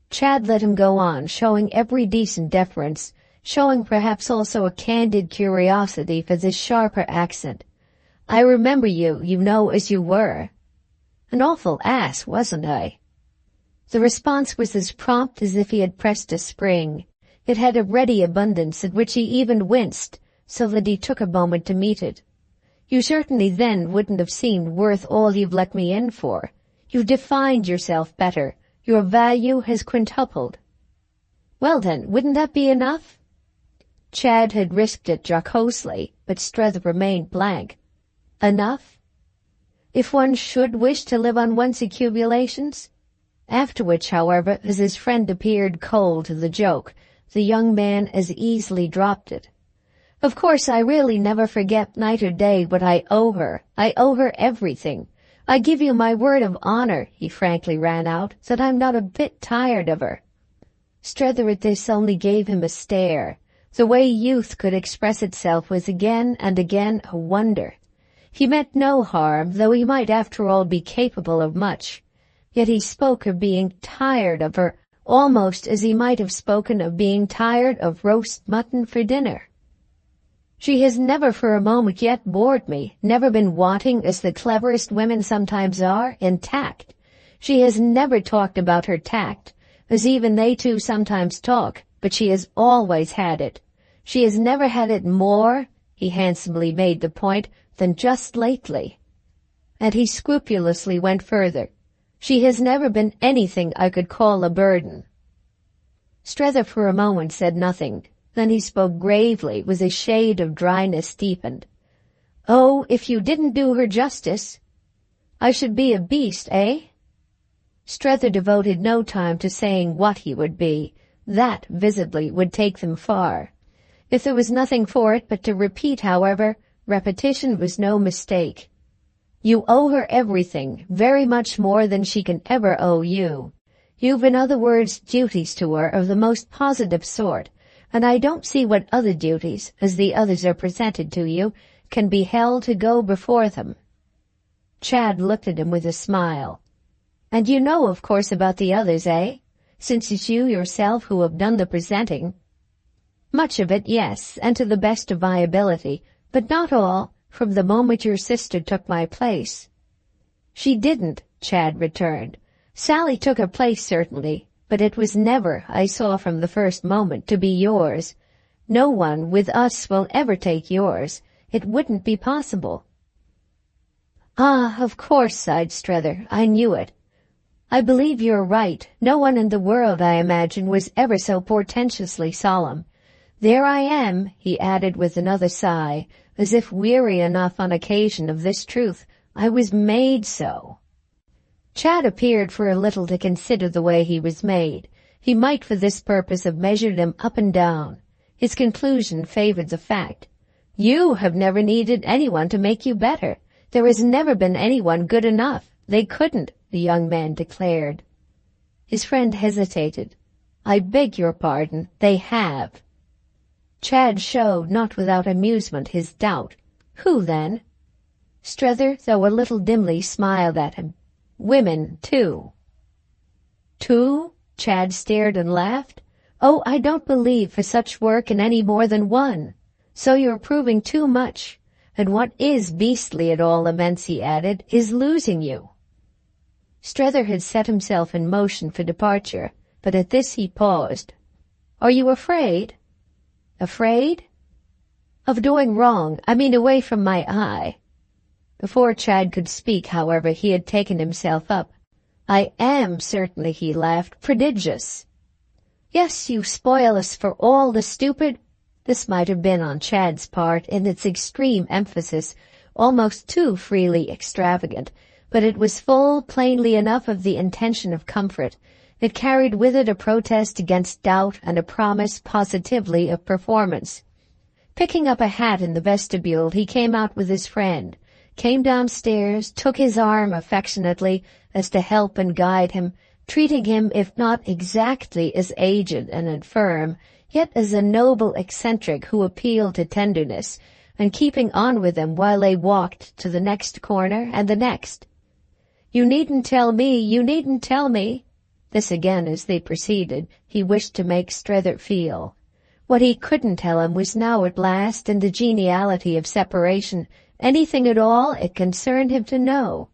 Chad let him go on, showing every decent deference, showing perhaps also a candid curiosity for this sharper accent. I remember you, you know, as you were. An awful ass, wasn't I? The response was as prompt as if he had pressed a spring. It had a ready abundance at which he even winced, so that he took a moment to meet it. You certainly then wouldn't have seemed worth all you've let me in for. You've defined yourself better. Your value has quintupled. Well then, wouldn't that be enough? Chad had risked it jocosely, but Strether remained blank. Enough? If one should wish to live on one's accumulations? After which, however, as his friend appeared cold to the joke, the young man as easily dropped it. Of course, I really never forget night or day what I owe her. I owe her everything. I give you my word of honor, he frankly ran out, that I'm not a bit tired of her. Strether at this only gave him a stare. The way youth could express itself was again and again a wonder. He meant no harm, though he might after all be capable of much. Yet he spoke of being tired of her, almost as he might have spoken of being tired of roast mutton for dinner. She has never for a moment yet bored me, never been wanting, as the cleverest women sometimes are, in tact. She has never talked about her tact, as even they too sometimes talk, but she has always had it. She has never had it more, he handsomely made the point, than just lately. And he scrupulously went further. She has never been anything I could call a burden. Strether for a moment said nothing. Then he spoke gravely, with a shade of dryness deepened. Oh, if you didn't do her justice, I should be a beast, eh? Strether devoted no time to saying what he would be. That, visibly, would take them far. If there was nothing for it but to repeat, however, repetition was no mistake. You owe her everything, very much more than she can ever owe you. You've, in other words, duties to her of the most positive sort, and I don't see what other duties, as the others are presented to you, can be held to go before them. Chad looked at him with a smile. And you know, of course, about the others, eh? Since it's you yourself who have done the presenting. Much of it, yes, and to the best of my ability, but not all, from the moment your sister took my place. She didn't, Chad returned. Sally took her place, certainly, but it was never, I saw from the first moment, to be yours. No one with us will ever take yours. It wouldn't be possible. Ah, of course, sighed Strether. I knew it. I believe you're right. No one in the world, I imagine, was ever so portentously solemn. There I am, he added with another sigh, as if weary enough on occasion of this truth. I was made so. Chad appeared for a little to consider the way he was made. He might for this purpose have measured him up and down. His conclusion favored the fact. You have never needed anyone to make you better. There has never been anyone good enough. They couldn't, the young man declared. His friend hesitated. "I beg your pardon, they have." Chad showed, not without amusement, his doubt. "Who, then?" Strether, though a little dimly, smiled at him. "Women, too." "Two?" Chad stared and laughed. "Oh, I don't believe for such work in any more than one. So you're proving too much. And what is beastly at all events," he added, "is losing you." Strether had set himself in motion for departure, but at this he paused. "Are you afraid?" "Afraid?" "Of doing wrong, I mean away from my eye." Before Chad could speak, however, he had taken himself up. "I am certainly," he laughed, "prodigious." "Yes, you spoil us for all the stupid—" This might have been on Chad's part, in its extreme emphasis, almost too freely extravagant, but it was full, plainly enough, of the intention of comfort. It carried with it a protest against doubt and a promise positively of performance. Picking up a hat in the vestibule, he came out with his friend, came downstairs, took his arm affectionately as to help and guide him, treating him, if not exactly as aged and infirm, yet as a noble eccentric who appealed to tenderness, and keeping on with him while they walked to the next corner and the next. "You needn't tell me, you needn't tell me." This again as they proceeded, he wished to make Strether feel. What he couldn't tell him was now at last, in the geniality of separation, anything at all it concerned him to know.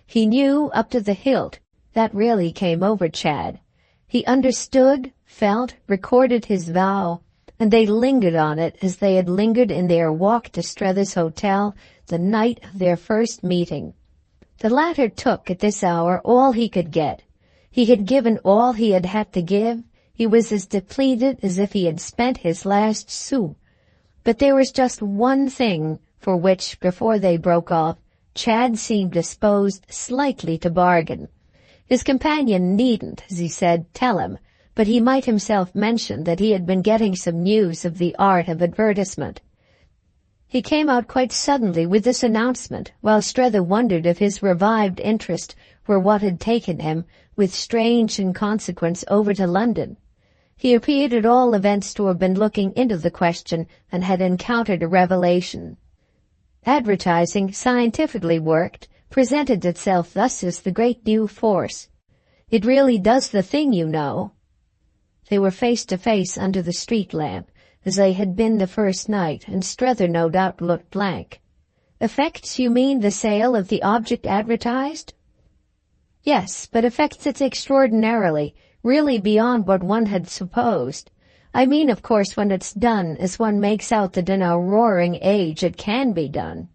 He knew up to the hilt. That really came over Chad. He understood, felt, recorded his vow, and they lingered on it as they had lingered in their walk to Strether's hotel the night of their first meeting. The latter took, at this hour, all he could get. He had given all he had had to give. He was as depleted as if he had spent his last sou. But there was just one thing for which, before they broke off, Chad seemed disposed slightly to bargain. His companion needn't, as he said, tell him, but he might himself mention that he had been getting some news of the art of advertisement. He came out quite suddenly with this announcement, while Strether wondered if his revived interest were what had taken him, with strange inconsequence, over to London. He appeared at all events to have been looking into the question and had encountered a revelation. Advertising, scientifically worked, presented itself thus as the great new force. "It really does the thing, you know." They were face to face under the street lamp, as they had been the first night, and Strether no doubt looked blank. "Affects, you mean, the sale of the object advertised?" "Yes, but affects it extraordinarily, really beyond what one had supposed. I mean, of course, when it's done, as one makes out that in our roaring age it can be done.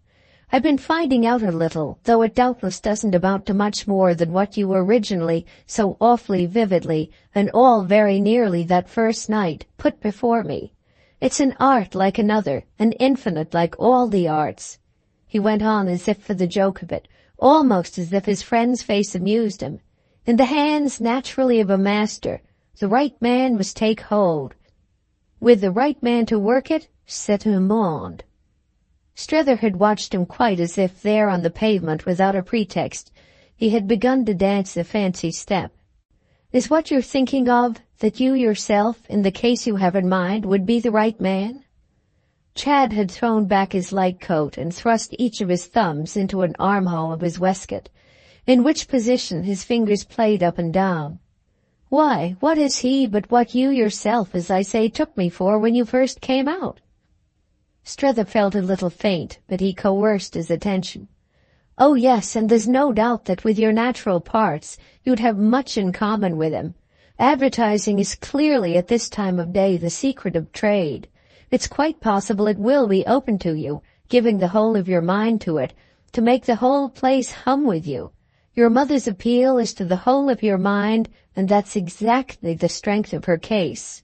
I've been finding out a little, though it doubtless doesn't amount to much more than what you originally, so awfully vividly, and all very nearly that first night, put before me. It's an art like another, an infinite like all the arts." He went on as if for the joke of it, almost as if his friend's face amused him. "In the hands naturally of a master, the right man must take hold. With the right man to work it, c'est un monde." Strether had watched him quite as if there on the pavement without a pretext. He had begun to dance a fancy step. "Is what you're thinking of, that you yourself, in the case you have in mind, would be the right man?" Chad had thrown back his light coat and thrust each of his thumbs into an armhole of his waistcoat, in which position his fingers played up and down. "Why, what is he but what you yourself, as I say, took me for when you first came out?" Strether felt a little faint, but he coerced his attention. "Oh yes, and there's no doubt that with your natural parts you'd have much in common with him. Advertising is clearly at this time of day the secret of trade. It's quite possible it will be open to you, giving the whole of your mind to it, to make the whole place hum with you. Your mother's appeal is to the whole of your mind, and that's exactly the strength of her case."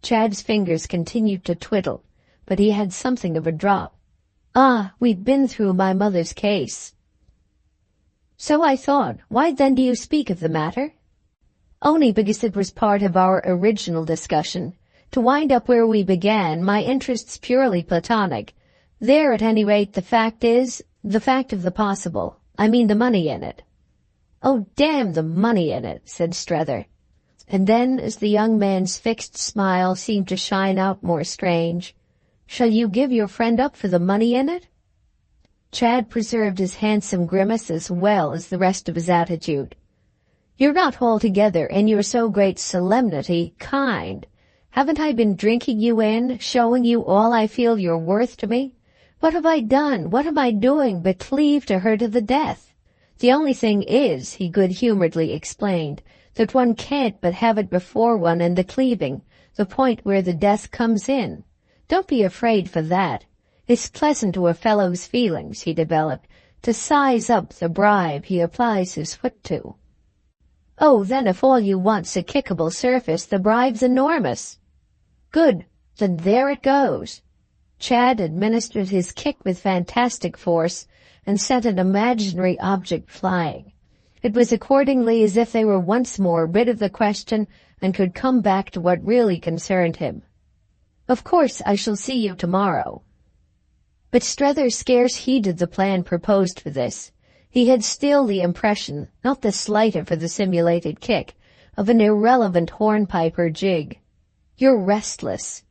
Chad's fingers continued to twiddle, but he had something of a drop. "Ah, we've been through my mother's case." "So I thought. Why then do you speak of the matter?" "Only because it was part of our original discussion. To wind up where we began, my interest's purely platonic. There, at any rate, the fact is, the fact of the possible. I mean the money in it." "Oh, damn the money in it," said Strether. And then, as the young man's fixed smile seemed to shine out more strange, "Shall you give your friend up for the money in it?" Chad preserved his handsome grimace as well as the rest of his attitude. "You're not altogether, in your so great solemnity, kind. Haven't I been drinking you in, showing you all I feel you're worth to me? What have I done, what am I doing but cleave to her to the death? The only thing is," he good-humoredly explained, "that one can't but have it before one in the cleaving, the point where the death comes in. Don't be afraid for that. It's pleasant to a fellow's feelings," he developed, "to size up the bribe he applies his foot to." "Oh, then if all you want's a kickable surface, the bribe's enormous." "Good, then there it goes." Chad administered his kick with fantastic force and sent an imaginary object flying. It was accordingly as if they were once more rid of the question and could come back to what really concerned him. "Of course I shall see you tomorrow." But Strether scarce heeded the plan proposed for this. He had still the impression, not the slighter for the simulated kick, of an irrelevant hornpiper jig. "You're restless."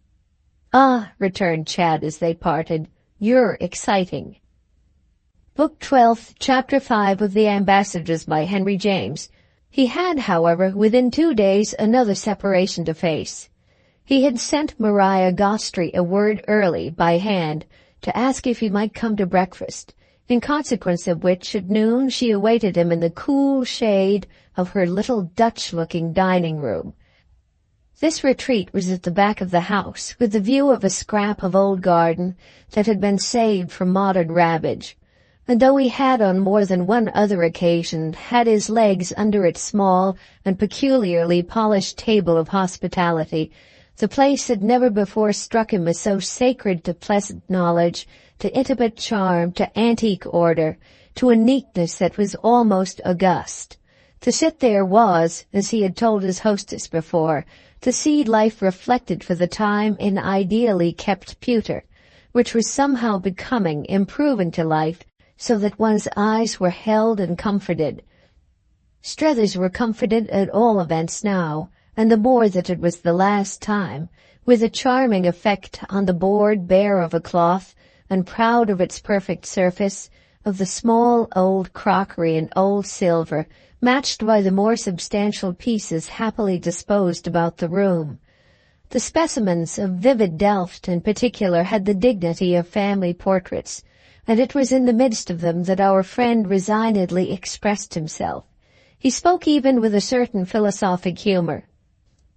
"Ah," returned Chad as they parted, "you're exciting." Book 12, Chapter 5 of The Ambassadors by Henry James. He had, however, within 2 days another separation to face. He had sent Maria Gostry a word early, by hand, to ask if he might come to breakfast, in consequence of which at noon she awaited him in the cool shade of her little Dutch-looking dining-room. This retreat was at the back of the house, with the view of a scrap of old garden that had been saved from modern ravage, and though he had on more than one other occasion had his legs under its small and peculiarly polished table of hospitality, the place had never before struck him as so sacred to pleasant knowledge, to intimate charm, to antique order, to a neatness that was almost august. To sit there was, as he had told his hostess before, to see life reflected for the time in ideally kept pewter, which was somehow becoming, improving to life, so that one's eyes were held and comforted. Strether's were comforted at all events now, and the more that it was the last time, with a charming effect on the board bare of a cloth, and proud of its perfect surface, of the small old crockery and old silver, matched by the more substantial pieces happily disposed about the room. The specimens of vivid Delft in particular had the dignity of family portraits, and it was in the midst of them that our friend resignedly expressed himself. He spoke even with a certain philosophic humor.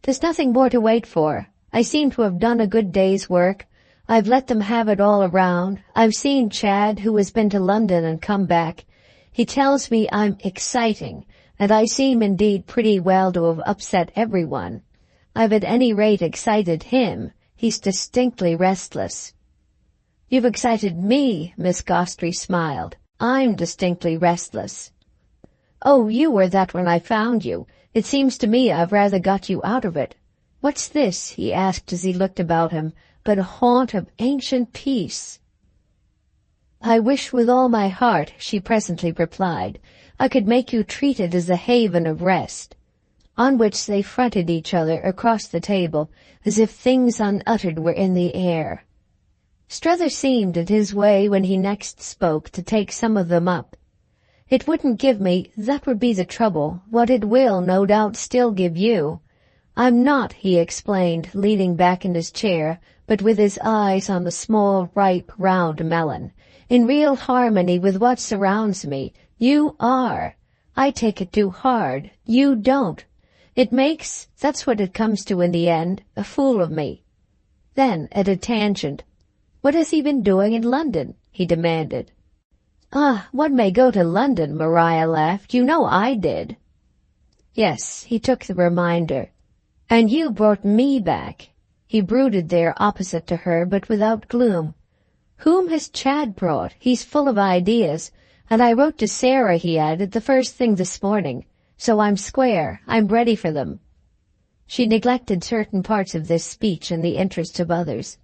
"There's nothing more to wait for. I seem to have done a good day's work. I've let them have it all around. I've seen Chad, who has been to London and come back. He tells me I'm exciting, and I seem indeed pretty well to have upset everyone. I've at any rate excited him. He's distinctly restless." "You've excited me," Miss Gostry smiled. "I'm distinctly restless." "Oh, you were that when I found you. It seems to me I've rather got you out of it. What's this?" he asked as he looked about him, "but a haunt of ancient peace?" "I wish with all my heart," she presently replied, "I could make you treat it as a haven of rest." On which they fronted each other across the table, as if things unuttered were in the air. Strether seemed, in his way when he next spoke, to take some of them up. "It wouldn't give me, that would be the trouble, what it will, no doubt, still give you. I'm not," he explained, leaning back in his chair, but with his eyes on the small, ripe, round melon, "in real harmony with what surrounds me. You are. I take it too hard. You don't. It makes, that's what it comes to in the end, a fool of me." Then, at a tangent, "What has he been doing in London?" he demanded. "Ah, one may go to London," Maria laughed. "You know I did." "Yes," he took the reminder. "And you brought me back." He brooded there opposite to her, but without gloom. "Whom has Chad brought? He's full of ideas. And I wrote to Sarah," he added, "the first thing this morning. So I'm square. I'm ready for them." She neglected certain parts of this speech in the interest of others.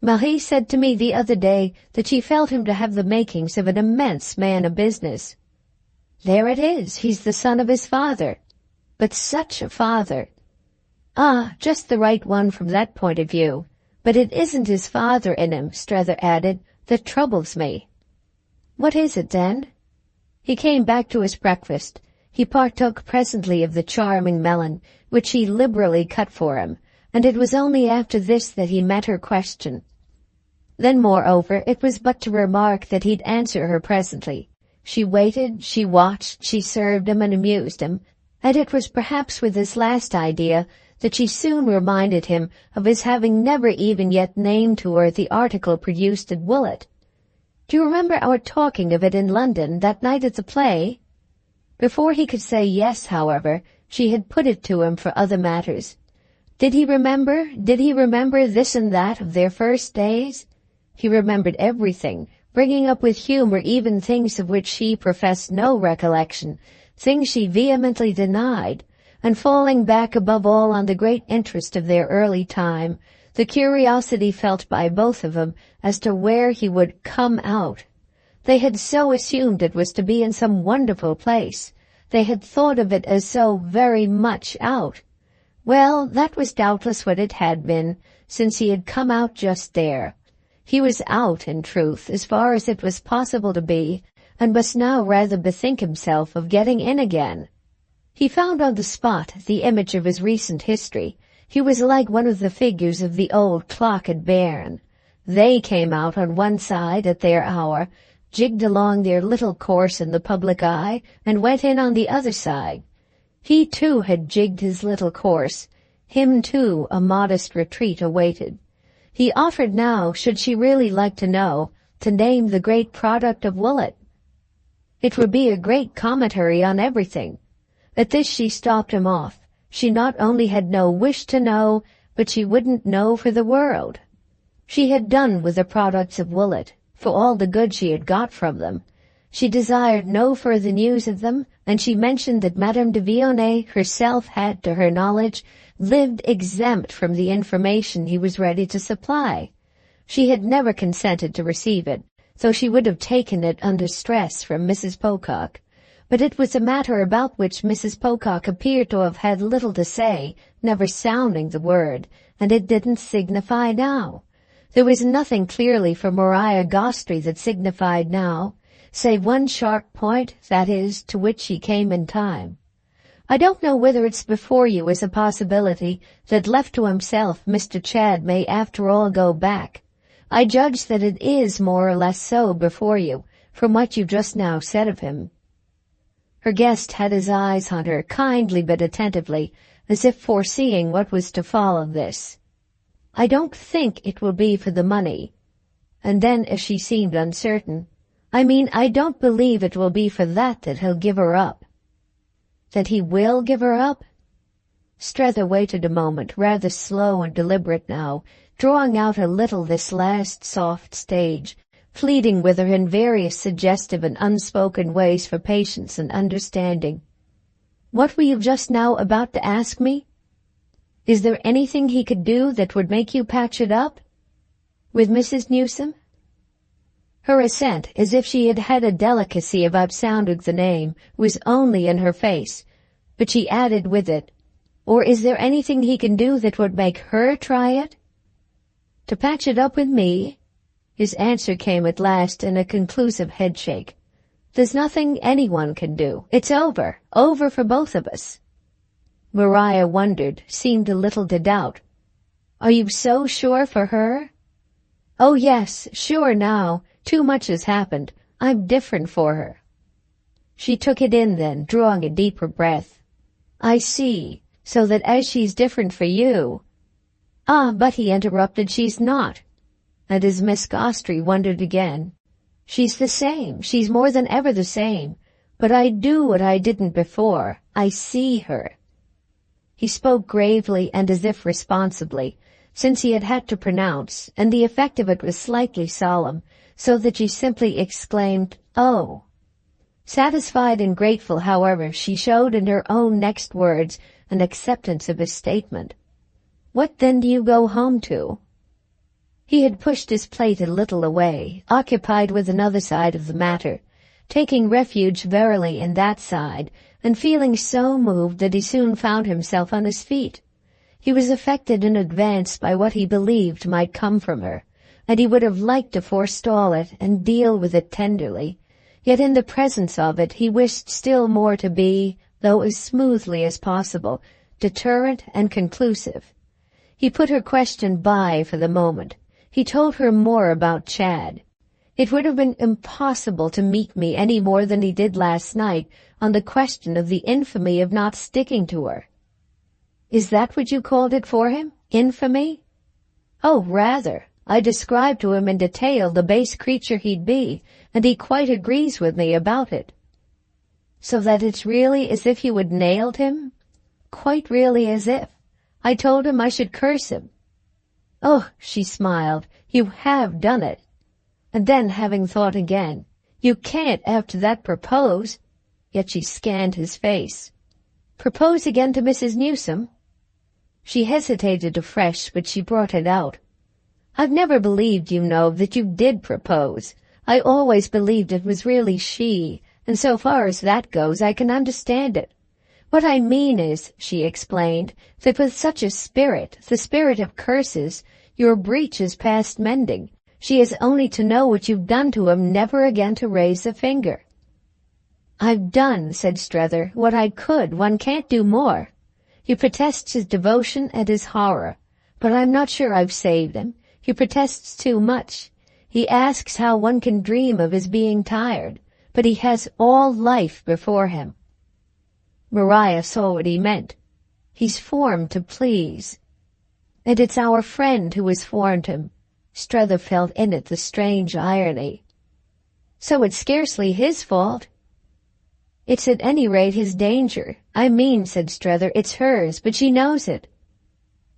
"Marie said to me the other day that she felt him to have the makings of an immense man of business." There it is, he's the son of his father. But such a father! Ah, just the right one from that point of view. But it isn't his father in him, Strether added, that troubles me. What is it, then? He came back to his breakfast. He partook presently of the charming melon, which she liberally cut for him, and it was only after this that he met her question. Then, moreover, it was but to remark that he'd answer her presently. She waited, she watched, she served him and amused him, and it was perhaps with this last idea that she soon reminded him of his having never even yet named to her the article produced at Woolwich. Do you remember our talking of it in London that night at the play? Before he could say yes, however, she had put it to him for other matters. Did he remember this and that of their first days? He remembered everything, bringing up with humor even things of which she professed no recollection, things she vehemently denied, and falling back above all on the great interest of their early time, the curiosity felt by both of them as to where he would come out. They had so assumed it was to be in some wonderful place. They had thought of it as so very much out. Well, that was doubtless what it had been, since he had come out just there. He was out, in truth, as far as it was possible to be, and must now rather bethink himself of getting in again. He found on the spot the image of his recent history. He was like one of the figures of the old clock at Berne. They came out on one side at their hour, jigged along their little course in the public eye, and went in on the other side. He, too, had jigged his little course. Him, too, a modest retreat awaited. He offered now, should she really like to know, to name the great product of Woolwich. It would be a great commentary on everything. At this she stopped him off. She not only had no wish to know, but she wouldn't know for the world. She had done with the products of Woolwich, for all the good she had got from them. She desired no further news of them, and she mentioned that Madame de Vionnet herself had, to her knowledge, lived exempt from the information he was ready to supply. She had never consented to receive it, though she would have taken it under stress from Mrs. Pocock. But it was a matter about which Mrs. Pocock appeared to have had little to say, never sounding the word, and it didn't signify now. There was nothing clearly for Maria Gostry that signified now, save one sharp point, that is, to which she came in time. I don't know whether it's before you as a possibility that left to himself Mr. Chadd may after all go back. I judge that it is more or less so before you, from what you just now said of him. Her guest had his eyes on her, kindly but attentively, as if foreseeing what was to follow this. I don't think it will be for the money. And then, as she seemed uncertain, I don't believe it will be for that he'll give her up. That he will give her up? Strether waited a moment, rather slow and deliberate now, drawing out a little this last soft stage, pleading with her in various suggestive and unspoken ways for patience and understanding. What were you just now about to ask me? Is there anything he could do that would make you patch it up? With Mrs. Newsome? Her assent, as if she had had a delicacy about sounding the name, was only in her face, but she added with it, or is there anything he can do that would make her try it? To patch it up with me? His answer came at last in a conclusive headshake. There's nothing anyone can do. It's over for both of us. Maria wondered, seemed a little to doubt. Are you so sure for her? Oh yes, sure now. Too much has happened. I'm different for her. She took it in then, drawing a deeper breath. I see, so that as she's different for you— Ah, but he interrupted, she's not. And as Miss Gostry wondered again, she's the same, she's more than ever the same, but I do what I didn't before, I see her. He spoke gravely and as if responsibly, since he had had to pronounce, and the effect of it was slightly solemn, so that she simply exclaimed, oh. Satisfied and grateful, however, she showed in her own next words an acceptance of his statement. What then do you go home to? He had pushed his plate a little away, occupied with another side of the matter, taking refuge verily in that side, and feeling so moved that he soon found himself on his feet. He was affected in advance by what he believed might come from her, and he would have liked to forestall it and deal with it tenderly. Yet in the presence of it he wished still more to be, though as smoothly as possible, deterrent and conclusive. He put her question by for the moment. He told her more about Chad. It would have been impossible to meet me any more than he did last night on the question of the infamy of not sticking to her. Is that what you called it for him? Infamy? Oh, rather. I described to him in detail the base creature he'd be, and he quite agrees with me about it. So that it's really as if you had nailed him? Quite really as if. I told him I should curse him. Oh, she smiled, you have done it. And then, having thought again, you can't after that propose. Yet she scanned his face. Propose again to Mrs. Newsome? She hesitated afresh, but she brought it out. I've never believed, you know, that you did propose. I always believed it was really she, and so far as that goes, I can understand it. What I mean is, she explained, that with such a spirit, the spirit of curses, your breach is past mending. She has only to know what you've done to him, never again to raise a finger. I've done, said Strether, what I could. One can't do more. He protests his devotion and his horror, but I'm not sure I've saved him. He protests too much. He asks how one can dream of his being tired, but he has all life before him. Maria saw what he meant. He's formed to please. And it's our friend who has formed him. Strether felt in it the strange irony. So it's scarcely his fault. It's at any rate his danger. I mean, said Strether, it's hers, but she knows it.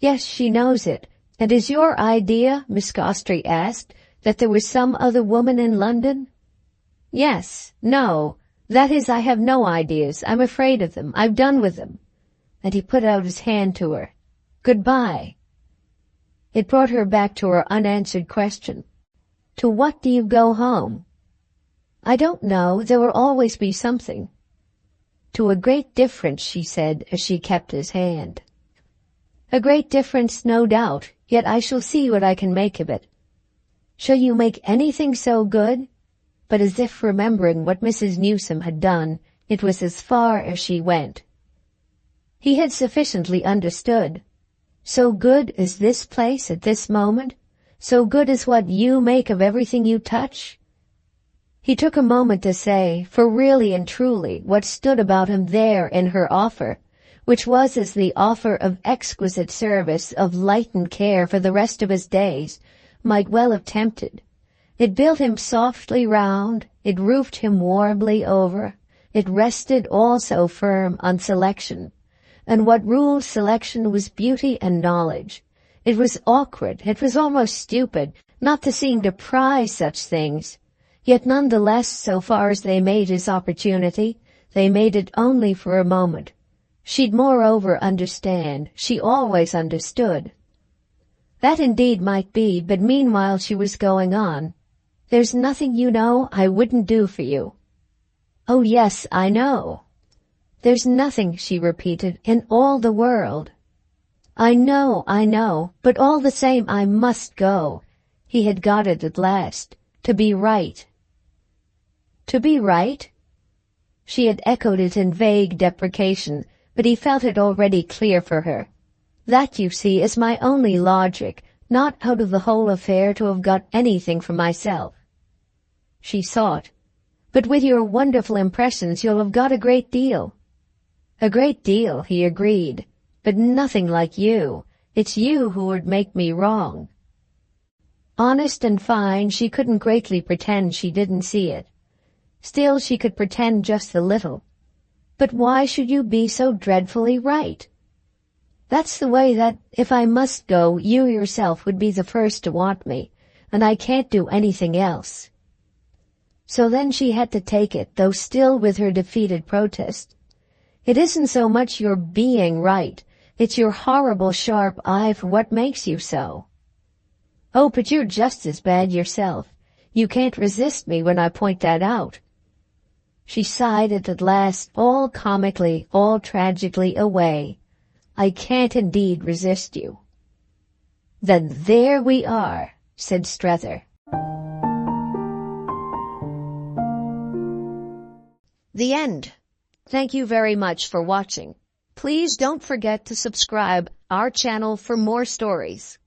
Yes, she knows it. And is your idea, Miss Gostry asked, that there was some other woman in London? Yes. No. That is, I have no ideas. I'm afraid of them. I've done with them. And he put out his hand to her. Goodbye. It brought her back to her unanswered question. To what do you go home? I don't know. There will always be something. To a great difference, she said, as she kept his hand. A great difference, no doubt, yet I shall see what I can make of it. Shall you make anything so good? But as if remembering what Mrs. Newsome had done, it was as far as she went. He had sufficiently understood. So good as this place at this moment? So good as what you make of everything you touch? He took a moment to say, for really and truly, what stood about him there in her offer, which was as the offer of exquisite service, of light and care for the rest of his days, might well have tempted. It built him softly round, it roofed him warmly over, it rested also firm on selection. And what ruled selection was beauty and knowledge. It was awkward, it was almost stupid, not to seem to prize such things. Yet none the less, so far as they made his opportunity, they made it only for a moment. She'd moreover understand, she always understood. That indeed might be, but meanwhile she was going on. There's nothing, you know, I wouldn't do for you. Oh yes, I know. There's nothing, she repeated, in all the world. I know, but all the same I must go. He had got it at last. To be right. To be right? She had echoed it in vague deprecation, but he felt it already clear for her. That, you see, is my only logic, not out of the whole affair to have got anything for myself. She saw it. But with your wonderful impressions you'll have got a great deal. A great deal, he agreed, but nothing like you. It's you who would make me wrong. Honest and fine, she couldn't greatly pretend she didn't see it. Still, she could pretend just a little. But why should you be so dreadfully right? That's the way that, if I must go, you yourself would be the first to want me, and I can't do anything else. So then she had to take it, though still with her defeated protest. It isn't so much your being right, it's your horrible sharp eye for what makes you so. Oh, but you're just as bad yourself. You can't resist me when I point that out. She sighed at last, all comically, all tragically away. I can't indeed resist you. Then there we are, said Strether. The end. Thank you very much for watching. Please don't forget to subscribe our channel for more stories.